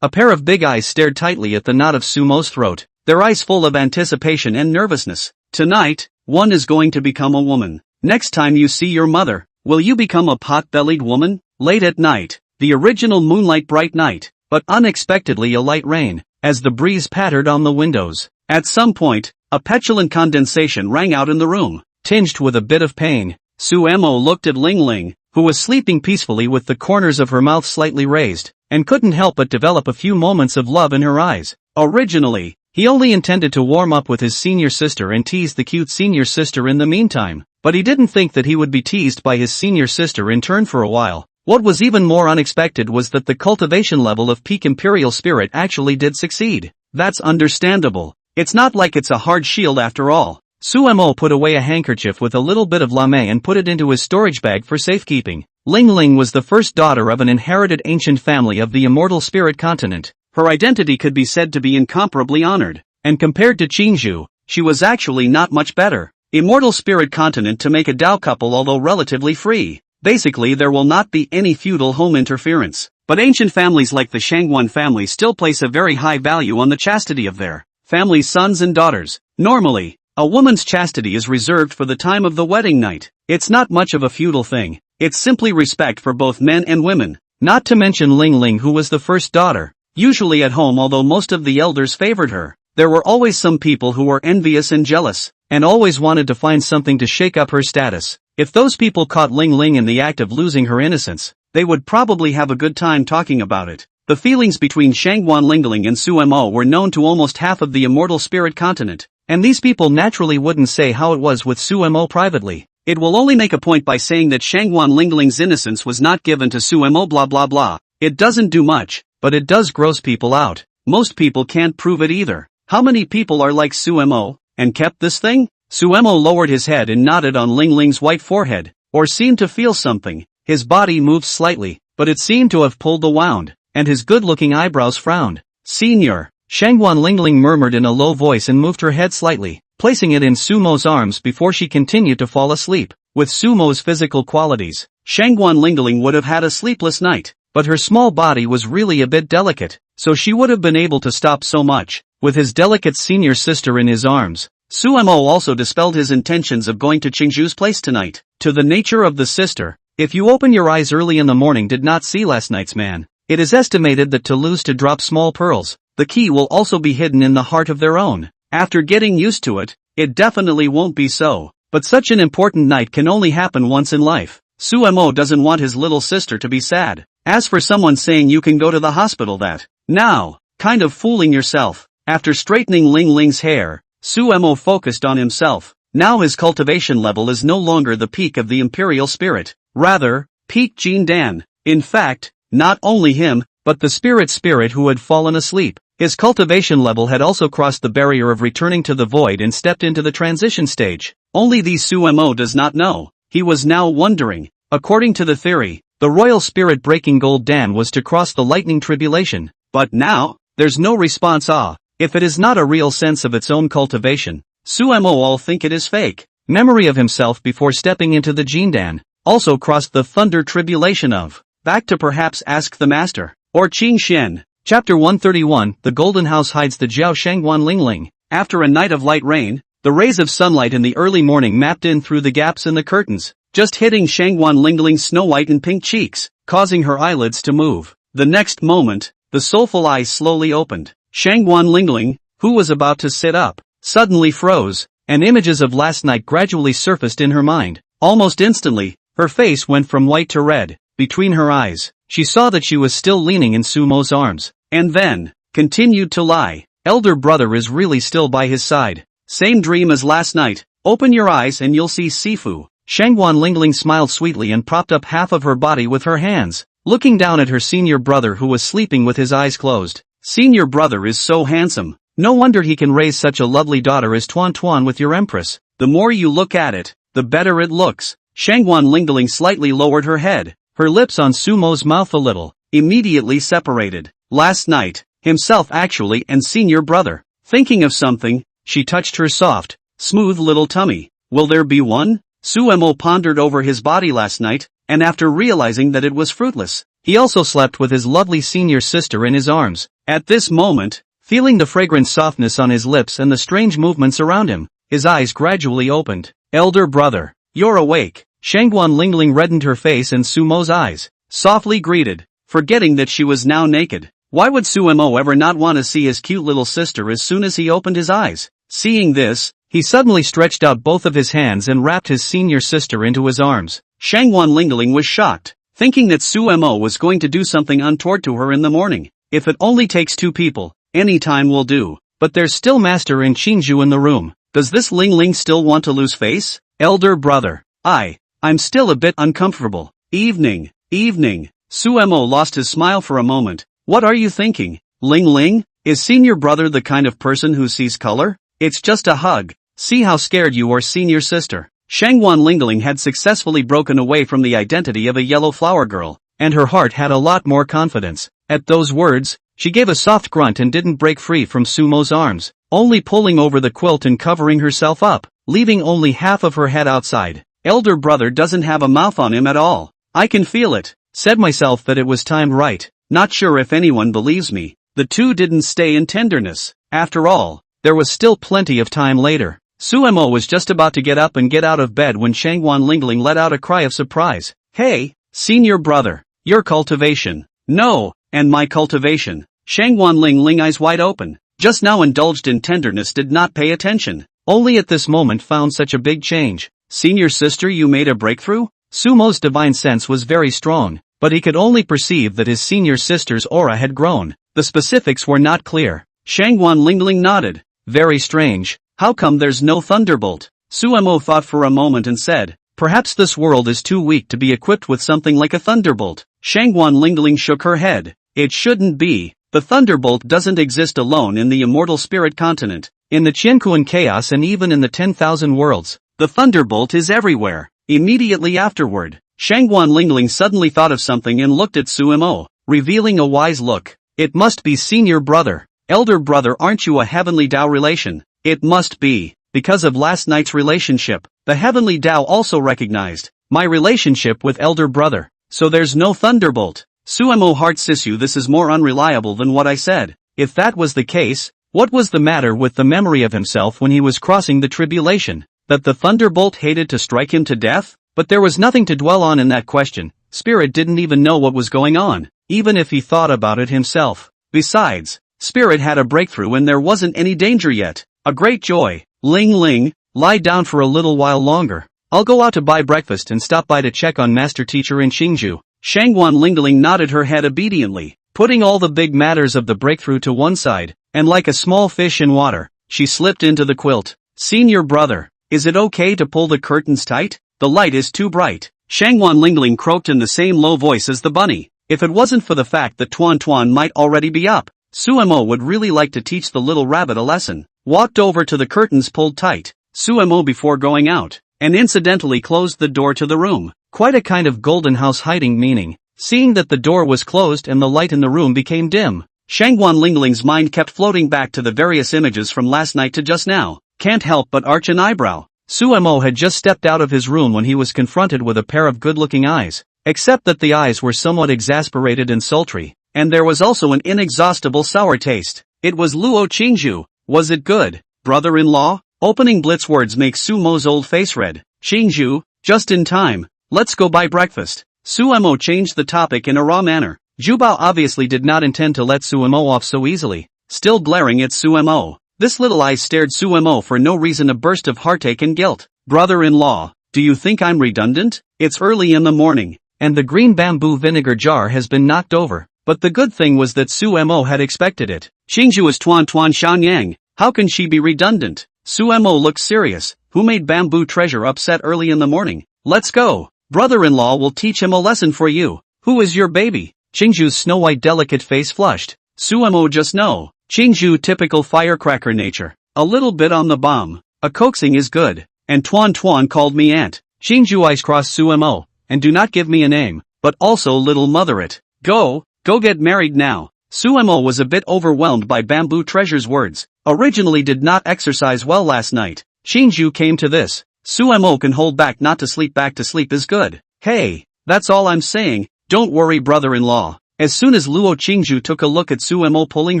A pair of big eyes stared tightly at the knot of Sumo's throat, their eyes full of anticipation and nervousness. Tonight, one is going to become a woman. Next time you see your mother, will you become a pot-bellied woman? Late at night, the original moonlight bright night, but unexpectedly a light rain, as the breeze pattered on the windows. At some point, a petulant condensation rang out in the room, tinged with a bit of pain. Suemo looked at Ling Ling, who was sleeping peacefully with the corners of her mouth slightly raised, and couldn't help but develop a few moments of love in her eyes. Originally, he only intended to warm up with his senior sister and tease the cute senior sister in the meantime, but he didn't think that he would be teased by his senior sister in turn for a while. What was even more unexpected was that the cultivation level of peak imperial spirit actually did succeed. That's understandable. It's not like it's a hard shield after all. Suemo put away a handkerchief with a little bit of lame and put it into his storage bag for safekeeping. Ling Ling was the first daughter of an inherited ancient family of the immortal spirit continent. Her identity could be said to be incomparably honored, and compared to Qingzhu, she was actually not much better. Immortal spirit continent to make a Dao couple, although relatively free. Basically, there will not be any feudal home interference. But ancient families like the Shangwan family still place a very high value on the chastity of their family's sons and daughters. Normally, a woman's chastity is reserved for the time of the wedding night. It's not much of a feudal thing. It's simply respect for both men and women. Not to mention Ling Ling, who was the first daughter, usually at home, although most of the elders favored her. There were always some people who were envious and jealous, and always wanted to find something to shake up her status. If those people caught Ling Ling in the act of losing her innocence, they would probably have a good time talking about it. The feelings between Shangwan Lingling and Suemo were known to almost half of the immortal spirit continent, and these people naturally wouldn't say how it was with Suemo privately. It will only make a point by saying that Shangwan Lingling's innocence was not given to Suemo blah blah blah. It doesn't do much, but it does gross people out. Most people can't prove it either. How many people are like Suemo, and kept this thing? Suemo lowered his head and nodded on Ling Ling's white forehead, or seemed to feel something. His body moved slightly, but it seemed to have pulled the wound, and his good-looking eyebrows frowned. Senior, Shangwan Lingling murmured in a low voice and moved her head slightly, placing it in Sumo's arms before she continued to fall asleep. With Sumo's physical qualities, Shangwan Lingling would have had a sleepless night, but her small body was really a bit delicate, so she would have been able to stop so much. With his delicate senior sister in his arms, Suemo also dispelled his intentions of going to Qingzhu's place tonight. To the nature of the sister, if you open your eyes early in the morning did not see last night's man, it is estimated that to lose to drop small pearls, the key will also be hidden in the heart of their own. After getting used to it, it definitely won't be so. But such an important night can only happen once in life. Suemo doesn't want his little sister to be sad. As for someone saying you can go to the hospital, that, now, kind of fooling yourself. After straightening Ling Ling's hair, Suemo focused on himself. Now his cultivation level is no longer the peak of the imperial spirit, rather, peak Jin Dan. In fact, not only him, but the spirit who had fallen asleep. His cultivation level had also crossed the barrier of returning to the void and stepped into the transition stage. Only the Suemo does not know. He was now wondering. According to the theory, the royal spirit breaking gold Dan was to cross the lightning tribulation. But now, there's no response. If it is not a real sense of its own cultivation, Suemo all think it is fake. Memory of himself before stepping into the Jindan also crossed the thunder tribulation of. Back to perhaps ask the master, or Qing Xian. Chapter 131, The Golden House hides the Jiao Shangwan Lingling. After a night of light rain, the rays of sunlight in the early morning mapped in through the gaps in the curtains, just hitting Shangwan Lingling's snow-white and pink cheeks, causing her eyelids to move. The next moment, the soulful eyes slowly opened. Shangguan Lingling, who was about to sit up, suddenly froze, and images of last night gradually surfaced in her mind. Almost instantly, her face went from white to red. Between her eyes, she saw that she was still leaning in Sumo's arms, and then continued to lie. Elder brother is really still by his side. Same dream as last night. Open your eyes and you'll see Sifu. Shangguan Lingling smiled sweetly and propped up half of her body with her hands, looking down at her senior brother who was sleeping with his eyes closed. Senior brother is so handsome. No wonder he can raise such a lovely daughter as Tuan Tuan with your empress. The more you look at it, the better it looks. Shangguan Lingling slightly lowered her head, her lips on Sumo's mouth a little, immediately separated. Last night, himself actually and senior brother. Thinking of something, she touched her soft, smooth little tummy. Will there be one? Sumo pondered over his body last night, and after realizing that it was fruitless, he also slept with his lovely senior sister in his arms. At this moment, feeling the fragrant softness on his lips and the strange movements around him, his eyes gradually opened. Elder brother, you're awake. Shangguan Lingling reddened her face and Sumo's eyes softly greeted, forgetting that she was now naked. Why would Sumo ever not want to see his cute little sister as soon as he opened his eyes? Seeing this, he suddenly stretched out both of his hands and wrapped his senior sister into his arms. Shangguan Lingling was shocked, thinking that Sumo was going to do something untoward to her in the morning. If it only takes two people, any time will do. But there's still Master and Qingju in the room. Does this Ling Ling still want to lose face? Elder brother, I'm still a bit uncomfortable. Evening. Sumo lost his smile for a moment. What are you thinking? Ling Ling? Is senior brother the kind of person who sees color? It's just a hug. See how scared you are, senior sister. Shangguan Lingling had successfully broken away from the identity of a yellow flower girl, and her heart had a lot more confidence. At those words, she gave a soft grunt and didn't break free from Sumo's arms, only pulling over the quilt and covering herself up, leaving only half of her head outside. Elder brother doesn't have a mouth on him at all. I can feel it. Said myself that it was timed right. Not sure if anyone believes me. The two didn't stay in tenderness. After all, there was still plenty of time later. Sumo was just about to get up and get out of bed when Shangguan Lingling let out a cry of surprise. Hey, senior brother, your cultivation. No, and my cultivation. Shangguan Lingling, eyes wide open, just now indulged in tenderness, did not pay attention. Only at this moment found such a big change. Senior sister, you made a breakthrough? Sumo's divine sense was very strong, but he could only perceive that his senior sister's aura had grown. The specifics were not clear. Shangguan Lingling nodded. Very strange. How come there's no thunderbolt? Sumo thought for a moment and said, perhaps this world is too weak to be equipped with something like a thunderbolt. Shangguan Lingling shook her head. It shouldn't be. The thunderbolt doesn't exist alone in the immortal spirit continent, in the Qiankuan chaos, and even in the 10,000 worlds. The thunderbolt is everywhere. Immediately afterward, Shangguan Lingling suddenly thought of something and looked at Sumo, revealing a wise look. It must be senior brother. Elder brother, aren't you a heavenly Tao relation? It must be, because of last night's relationship. The heavenly Tao also recognized my relationship with elder brother. So there's no thunderbolt. Sumo heart Sisu, this is more unreliable than what I said. If that was the case, what was the matter with the memory of himself when he was crossing the tribulation? That the thunderbolt hated to strike him to death? But there was nothing to dwell on in that question. Spirit didn't even know what was going on, even if he thought about it himself. Besides, Spirit had a breakthrough and there wasn't any danger yet. A great joy. Ling Ling, lie down for a little while longer. I'll go out to buy breakfast and stop by to check on Master Teacher in Qingju. Shangguan Lingling nodded her head obediently, putting all the big matters of the breakthrough to one side, and like a small fish in water, she slipped into the quilt. Senior brother, is it okay to pull the curtains tight? The light is too bright. Shangguan Lingling croaked in the same low voice as the bunny. If it wasn't for the fact that Tuan Tuan might already be up, Sumo would really like to teach the little rabbit a lesson. Walked over to the curtains pulled tight, Sumo before going out, and incidentally closed the door to the room. Quite a kind of golden house hiding meaning, seeing that the door was closed and the light in the room became dim. Shangguan Lingling's mind kept floating back to the various images from last night to just now. Can't help but arch an eyebrow. Sumo had just stepped out of his room when he was confronted with a pair of good-looking eyes, except that the eyes were somewhat exasperated and sultry, and there was also an inexhaustible sour taste. It was Luo Qingju. Was it good, brother-in-law? Opening Blitz words make Sumo's old face red. Qingju, just in time. Let's go buy breakfast. Sumo changed the topic in a raw manner. Jubao obviously did not intend to let Suemo off so easily. Still glaring at Suemo, this little eye stared Suemo for no reason, a burst of heartache and guilt. Brother-in-law, do you think I'm redundant? It's early in the morning, and the green bamboo vinegar jar has been knocked over. But the good thing was that Suemo had expected it. Xingju is Tuan Shanyang, how can she be redundant? Suemo looked serious. Who made bamboo treasure upset early in the morning? Let's go. Brother-in-law will teach him a lesson for you. Who is your baby? Xingju's snow-white delicate face flushed. Suemo just no. Xingju typical firecracker nature. A little bit on the bomb. A coaxing is good. And Tuan called me aunt. Xingju eyes cross Suemo. And do not give me a name, but also little mother it. Go get married now. Suemo was a bit overwhelmed by Bamboo Treasure's words. Originally did not exercise well last night. Xingju came to this. Suemo can hold back not to sleep, back to sleep is good. Hey, that's all I'm saying, don't worry brother-in-law. As soon as Luo Xingju took a look at Suemo pulling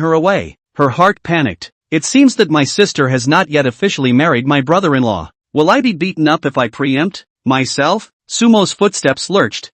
her away, her heart panicked. It seems that my sister has not yet officially married my brother-in-law. Will I be beaten up if I preempt myself? Sumo's footsteps lurched.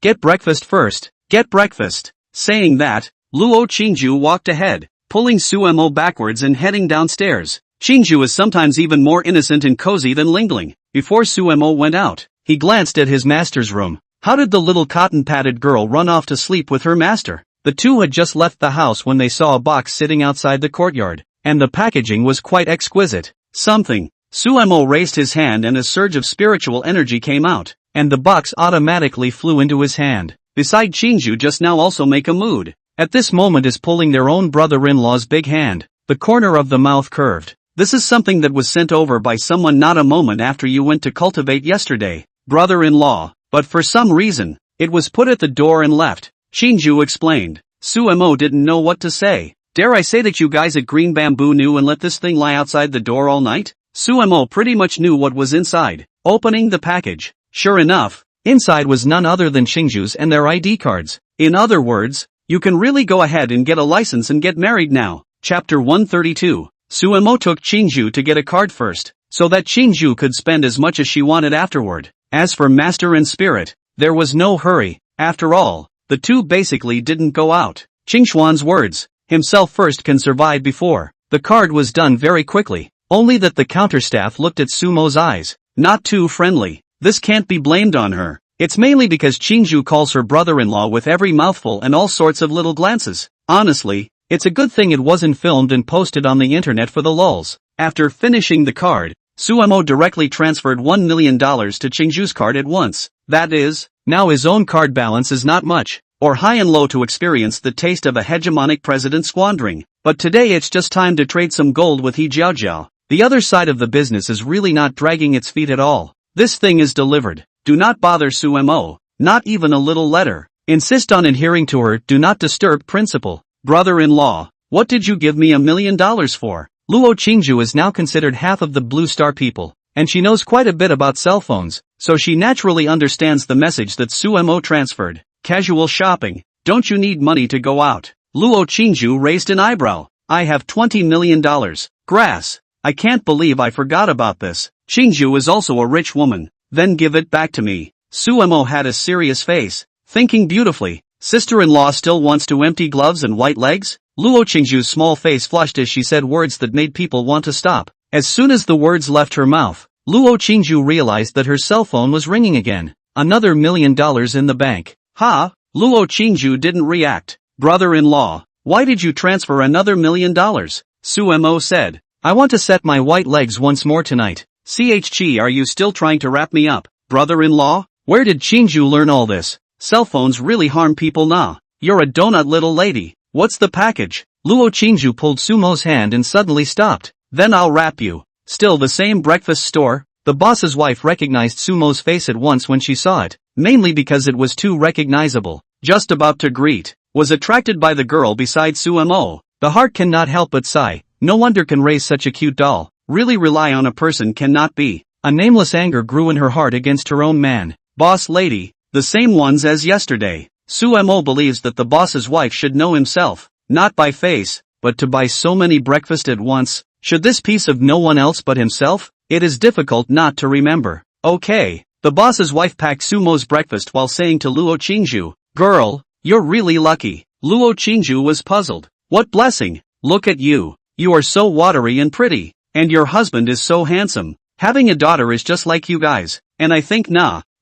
Get breakfast first, get breakfast. Saying that, Luo Xingju walked ahead, pulling Suemo backwards and heading downstairs. Xingju is sometimes even more innocent and cozy than Lingling. Before Suemo went out, he glanced at his master's room. How did the little cotton-padded girl run off to sleep with her master? The two had just left the house when they saw a box sitting outside the courtyard, and the packaging was quite exquisite. Something. Suemo raised his hand and a surge of spiritual energy came out, and the box automatically flew into his hand. Beside Xingju just now also make a mood. At this moment is pulling their own brother-in-law's big hand, the corner of the mouth curved. This is something that was sent over by someone not a moment after you went to cultivate yesterday, brother-in-law, but for some reason, it was put at the door and left. Xingju explained. Suemo didn't know what to say. Dare I say that you guys at Green Bamboo knew and let this thing lie outside the door all night? Suemo pretty much knew what was inside. Opening the package. Sure enough, inside was none other than Xingju's and their ID cards. In other words, you can really go ahead and get a license and get married now. Chapter 132. Suemo took Xingju to get a card first, so that Xingju could spend as much as she wanted afterward. As for Master and Spirit, there was no hurry. After all, the two basically didn't go out. Qingxuan's words, himself first can survive before. The card was done very quickly, only that the counter staff looked at Sumo's eyes. Not too friendly. This can't be blamed on her. It's mainly because Xingju calls her brother-in-law with every mouthful and all sorts of little glances. Honestly, it's a good thing it wasn't filmed and posted on the internet for the lulz. After finishing the card, Suemo directly transferred $1 million to Xingju's card at once. That is, now his own card balance is not much, or high and low to experience the taste of a hegemonic president squandering. But today it's just time to trade some gold with He Jiaojiao. The other side of the business is really not dragging its feet at all. This thing is delivered. Do not bother Suemo, not even a little letter. Insist on adhering to her do not disturb principle. Brother-in-law, what did you give me $1 million for? Luo Xingju is now considered half of the Blue Star people, and she knows quite a bit about cell phones, so she naturally understands the message that Suemo transferred. Casual shopping. Don't you need money to go out? Luo Xingju raised an eyebrow. I have $20 million. Grass. I can't believe I forgot about this. Xingju is also a rich woman. Then give it back to me. Suemo had a serious face, thinking beautifully. Sister-in-law still wants to empty gloves and white legs? Luo Xingju's small face flushed as she said words that made people want to stop. As soon as the words left her mouth, Luo Xingju realized that her cell phone was ringing again. Another $1 million in the bank. Luo Xingju didn't react. Brother-in-law, why did you transfer another $1 million? Suemo said. I want to set my white legs once more tonight. Chchi, are you still trying to wrap me up? Brother-in-law, where did Xingju learn all this? Cell phones really harm people nah. You're a donut little lady. What's the package? Luo Xingju pulled Sumo's hand and suddenly stopped. Then I'll wrap you. Still the same breakfast store? The boss's wife recognized Sumo's face at once when she saw it, mainly because it was too recognizable. Just about to greet, was attracted by the girl beside Suemo. The heart cannot help but sigh. No wonder can raise such a cute doll. Really rely on a person cannot be. A nameless anger grew in her heart against her own man. Boss lady. The same ones as yesterday. Suemo believes that the boss's wife should know himself, not by face, but to buy so many breakfast at once. Should this piece of no one else but himself? It is difficult not to remember. Okay. The boss's wife packed Sumo's breakfast while saying to Luo Xingju, girl, You're really lucky. Luo Qingju was puzzled. What blessing. Look at you. You are so watery and pretty. And your husband is so handsome. Having a daughter is just like you guys. And I think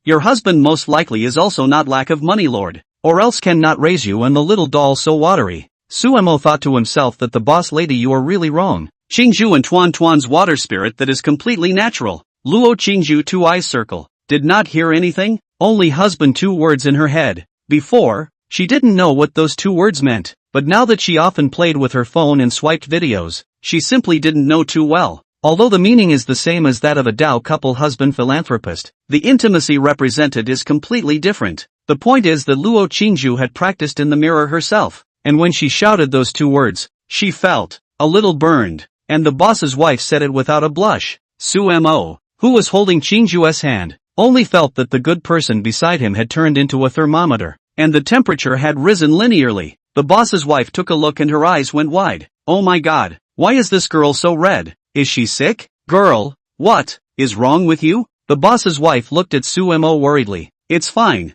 your husband most likely is also not lack of money lord. Or else can not raise you and the little doll so watery. Suemo thought to himself that the boss lady you are really wrong. Qingju and Tuan's water spirit that is completely natural. Luo Qingju 2 eyes circle. Did not hear anything? Only husband 2 words in her head. Before, she didn't know what those 2 words meant, but now that she often played with her phone and swiped videos, she simply didn't know too well. Although the meaning is the same as that of a Dao couple husband philanthropist, the intimacy represented is completely different. The point is that Luo Qingju had practiced in the mirror herself, and when she shouted those 2 words, she felt a little burned, and the boss's wife said it without a blush. Suemo, who was holding Qingju's hand, only felt that the good person beside him had turned into a thermometer, and the temperature had risen linearly. The boss's wife took a look and her eyes went wide. Oh my god, why is this girl so red? Is she sick? Girl, what is wrong with you? The boss's wife looked at Suemo worriedly. It's fine,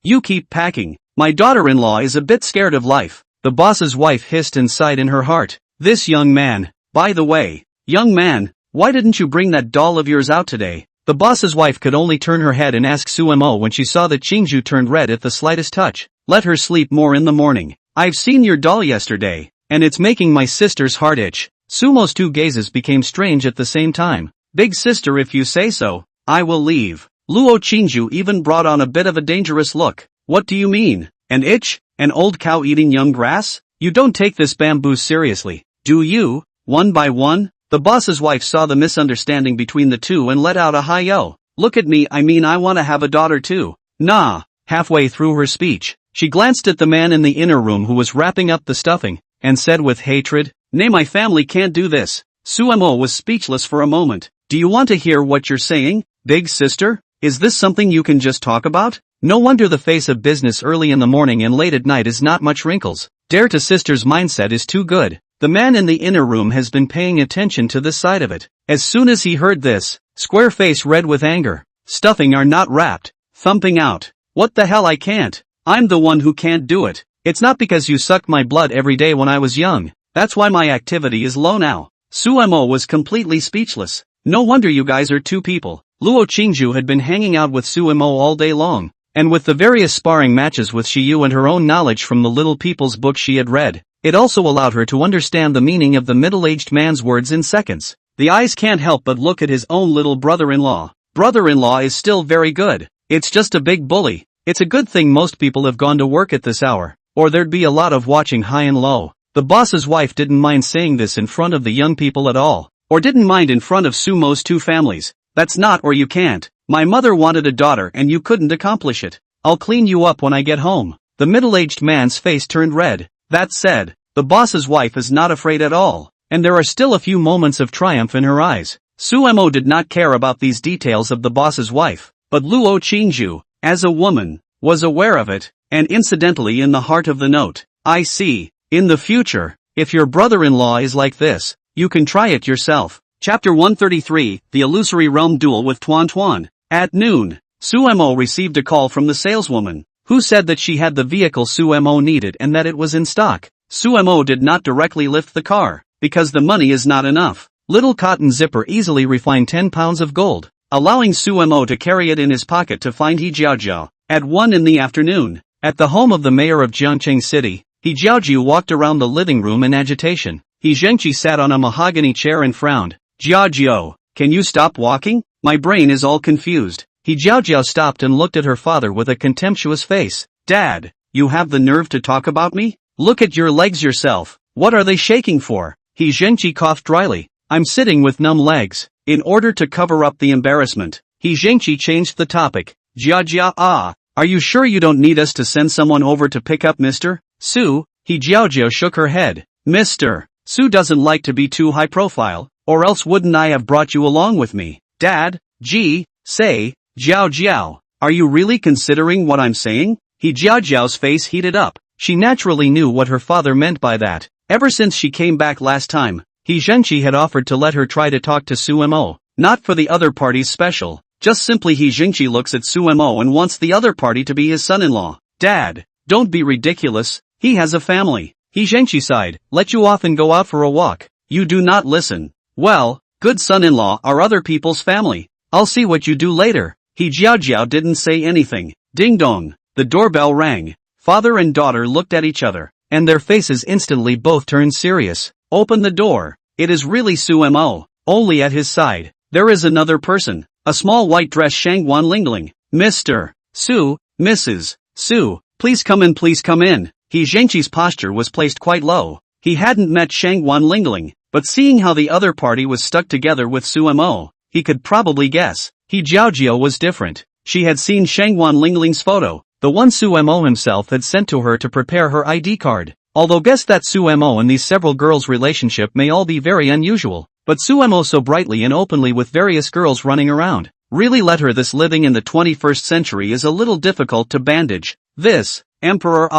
you keep packing. My daughter-in-law is a bit scared of life. The boss's wife hissed and sighed in her heart. This young man, by the way, young man, why didn't you bring that doll of yours out today? The boss's wife could only turn her head and ask Suemo when she saw that Qingju turned red at the slightest touch. Let her sleep more in the morning. I've seen your doll yesterday, and it's making my sister's heart itch. Sumo's 2 gazes became strange at the same time. Big sister, if you say so, I will leave. Luo Qingju even brought on a bit of a dangerous look. What do you mean? An itch? An old cow eating young grass? You don't take this bamboo seriously, do you? One by one? The boss's wife saw the misunderstanding between the 2 and let out a hi-yo. Look at me, I want to have a daughter too. Nah. Halfway through her speech, she glanced at the man in the inner room who was wrapping up the stuffing, and said with hatred, Nay, my family can't do this. Suemo was speechless for a moment. Do you want to hear what you're saying, big sister? Is this something you can just talk about? No wonder the face of business early in the morning and late at night is not much wrinkles. Dare to sister's mindset is too good. The man in the inner room has been paying attention to this side of it. As soon as he heard this, square face red with anger. Stuffing are not wrapped. Thumping out. What the hell, I can't. I'm the one who can't do it. It's not because you sucked my blood every day when I was young. That's why my activity is low now. Suemo was completely speechless. No wonder you guys are 2 people. Luo Qingju had been hanging out with Suemo all day long, and with the various sparring matches with Shiyu and her own knowledge from the Little People's book she had read, it also allowed her to understand the meaning of the middle-aged man's words in seconds. The eyes can't help but look at his own little brother-in-law. Brother-in-law is still very good. It's just a big bully. It's a good thing most people have gone to work at this hour, or there'd be a lot of watching high and low. The boss's wife didn't mind saying this in front of the young people at all, or didn't mind in front of Sumo's 2 families. That's not or you can't. My mother wanted a daughter and you couldn't accomplish it. I'll clean you up when I get home. The middle-aged man's face turned red. That said, the boss's wife is not afraid at all, and there are still a few moments of triumph in her eyes. Suemo did not care about these details of the boss's wife, but Luo Qingju, as a woman, was aware of it, and incidentally in the heart of the note. I see. In the future, if your brother-in-law is like this, you can try it yourself. Chapter 133, The Illusory Realm Duel with Tuan. At noon, Suemo received a call from the saleswoman, who said that she had the vehicle Suemo needed and that it was in stock. Suemo did not directly lift the car, because the money is not enough. Little Cotton Zipper easily refined 10 pounds of gold, allowing Suemo to carry it in his pocket to find He Jiaojiao. At 1 in the afternoon, at the home of the mayor of Jiangcheng City, He Jiaojiao walked around the living room in agitation. He Zhengqi sat on a mahogany chair and frowned. Jiaojiao, can you stop walking? My brain is all confused. He Jiaojiao stopped and looked at her father with a contemptuous face. Dad, you have the nerve to talk about me? Look at your legs yourself. What are they shaking for? He Zhengqi coughed dryly. I'm sitting with numb legs. In order to cover up the embarrassment, He Zhengqi changed the topic. Jiajia, are you sure you don't need us to send someone over to pick up Mr. Su? He Jiaojiao shook her head. Mr. Su doesn't like to be too high profile, or else wouldn't I have brought you along with me? Dad, say, Jiao, are you really considering what I'm saying? He Jiaojiao's face heated up. She naturally knew what her father meant by that. Ever since she came back last time, He Zhengqi had offered to let her try to talk to Suemo, not for the other party's special, just simply He Zhengqi looks at Suemo and wants the other party to be his son-in-law. Dad, Don't be ridiculous, he has a family. He Zhengqi sighed, let you off and go out for a walk. You do not listen. Well, good son-in-law are other people's family. I'll see what you do later. He Jiao didn't say anything. Ding dong. The doorbell rang. Father and daughter looked at each other, and their faces instantly both turned serious. Open the door. It is really Su Mo. Only at his side, there is another person. A small white dress Shangguan Lingling. Mr. Su, Mrs. Su, please come in, please come in. He Zhengqi's posture was placed quite low. He hadn't met Shangguan Lingling, but seeing how the other party was stuck together with Su Mo, he could probably guess. He Jiao was different. She had seen Shangguan Lingling's photo, the one Su Mo himself had sent to her to prepare her ID card. Although guess that Su Mo and these several girls' relationship may all be very unusual, but Su Mo so brightly and openly with various girls running around, really let her this living in the 21st century is a little difficult to bandage. This, Emperor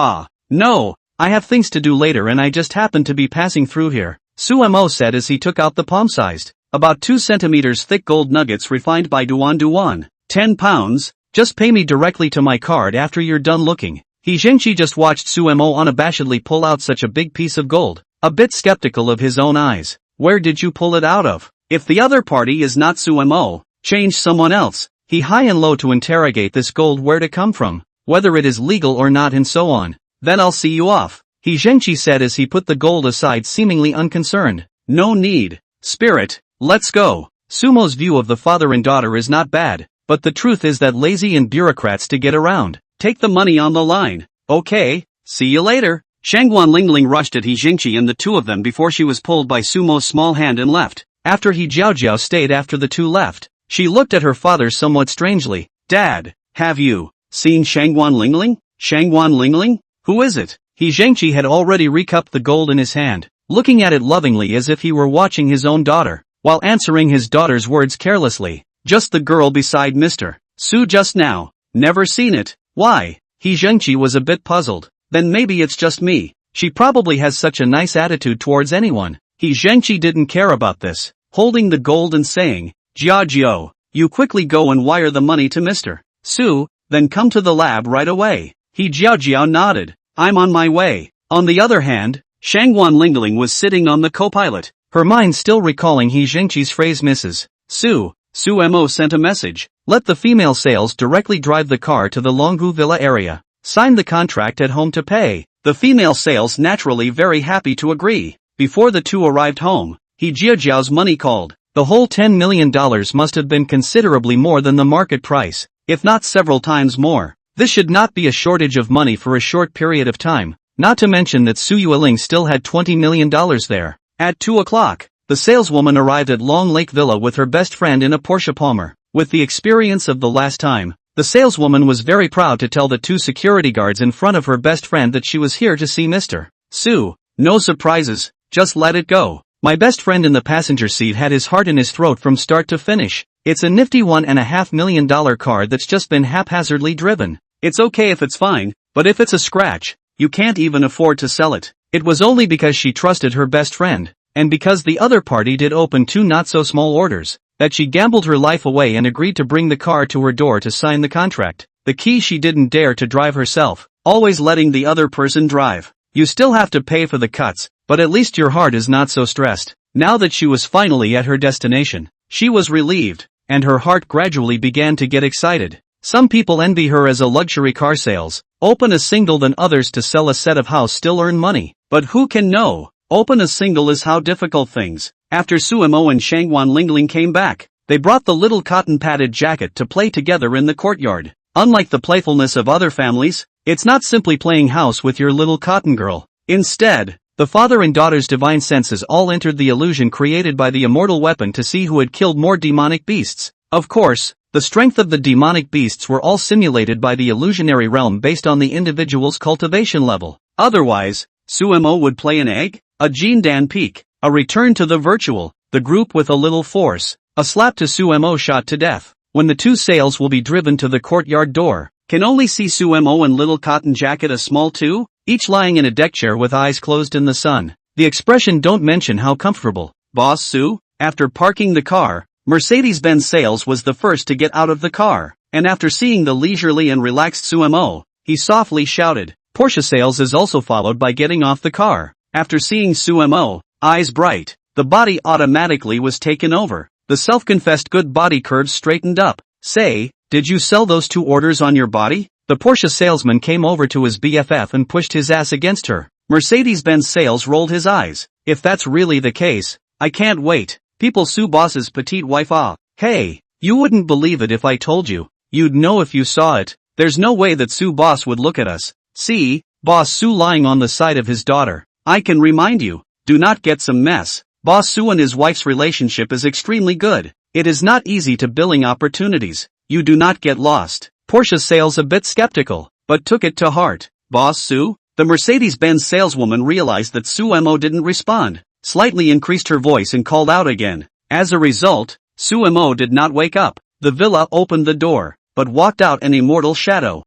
no, I have things to do later and I just happened to be passing through here, Su Mo said as he took out the palm-sized, about 2 centimeters thick gold nuggets refined by Duan. 10 pounds, just pay me directly to my card after you're done looking. He Zhengqi just watched Su Mo unabashedly pull out such a big piece of gold, a bit skeptical of his own eyes. Where did you pull it out of? If the other party is not Su Mo, change someone else. He high and low to interrogate this gold where to come from, whether it is legal or not and so on. Then I'll see you off, He Zhengqi said as he put the gold aside seemingly unconcerned. No need. Spirit, let's go. Sumo's view of the father and daughter is not bad, but the truth is that lazy and bureaucrats to get around. Take the money on the line. Okay, see you later. Shangguan Lingling rushed at He Zhengqi and the two of them before she was pulled by Sumo's small hand and left. After He Jiao stayed after the two left, she looked at her father somewhat strangely. Dad, have you seen Shangguan Lingling? Shangguan Lingling? Who is it? He Zhengqi had already recupped the gold in his hand, looking at it lovingly as if he were watching his own daughter, while answering his daughter's words carelessly. Just the girl beside Mr. Su just now. Never seen it. Why? He Zhengqi was a bit puzzled. Then maybe it's just me. She probably has such a nice attitude towards anyone. He Zhengqi didn't care about this, holding the gold and saying, Jiao, you quickly go and wire the money to Mr. Su, then come to the lab right away. He Jiao nodded. I'm on my way. On the other hand, Shangguan Lingling was sitting on the co-pilot, her mind still recalling He Zhengqi's phrase Mrs. Su Mo sent a message. Let the female sales directly drive the car to the Longhu Villa area. Sign the contract at home to pay. The female sales naturally very happy to agree. Before the two arrived home, He Jiao's money called. The whole $10 million must have been considerably more than the market price, if not several times more. This should not be a shortage of money for a short period of time, not to mention that Su Yueling still had $20 million there. At 2 o'clock, the saleswoman arrived at Long Lake Villa with her best friend in a Porsche Palmer. With the experience of the last time, the saleswoman was very proud to tell the two security guards in front of her best friend that she was here to see Mr. Su. No surprises, just let it go. My best friend in the passenger seat had his heart in his throat from start to finish. It's a nifty $1.5 million car that's just been haphazardly driven. It's okay if it's fine, but if it's a scratch, you can't even afford to sell it. It was only because she trusted her best friend, and because the other party did open two not-so-small orders, that she gambled her life away and agreed to bring the car to her door to sign the contract. The key she didn't dare to drive herself, always letting the other person drive. You still have to pay for the cuts, but at least your heart is not so stressed. Now that she was finally at her destination, she was relieved, and her heart gradually began to get excited. Some people envy her as a luxury car sales, open a single than others to sell a set of house still earn money. But who can know? Open a single is how difficult things. After Su Mo and Shangguan Lingling came back, they brought the little cotton-padded jacket to play together in the courtyard. Unlike the playfulness of other families, it's not simply playing house with your little cotton girl. Instead, the father and daughter's divine senses all entered the illusion created by the immortal weapon to see who had killed more demonic beasts. Of course, the strength of the demonic beasts were all simulated by the illusionary realm based on the individual's cultivation level. Otherwise, Su Mo would play an egg, a Jindan peak, a return to the virtual, the group with a little force, a slap to Su Mo shot to death. When the two sails will be driven to the courtyard door, can only see Su Mo and little cotton jacket a small two, each lying in a deck chair with eyes closed in the sun. The expression don't mention how comfortable. Boss Su, after parking the car, Mercedes-Benz Sales was the first to get out of the car, and after seeing the leisurely and relaxed Su Mo, he softly shouted, Porsche sales is also followed by getting off the car. After seeing Sumo, eyes bright, the body automatically was taken over. The self-confessed good body curves straightened up. Say, did you sell those 2 orders on your body? The Porsche salesman came over to his BFF and pushed his ass against her. Mercedes-Benz sales rolled his eyes. If that's really the case, I can't wait. People sue boss's petite wife off. Hey, you wouldn't believe it if I told you. You'd know if you saw it. There's no way that Sue boss would look at us. See, boss Sue lying on the side of his daughter. I can remind you, do not get some mess. Boss Sue and his wife's relationship is extremely good. It is not easy to billing opportunities. You do not get lost. Porsche sales a bit skeptical, but took it to heart. Boss Sue? The Mercedes-Benz saleswoman realized that Sumo didn't respond, slightly increased her voice and called out again. As a result, Sumo did not wake up. The villa opened the door, but walked out an immortal shadow.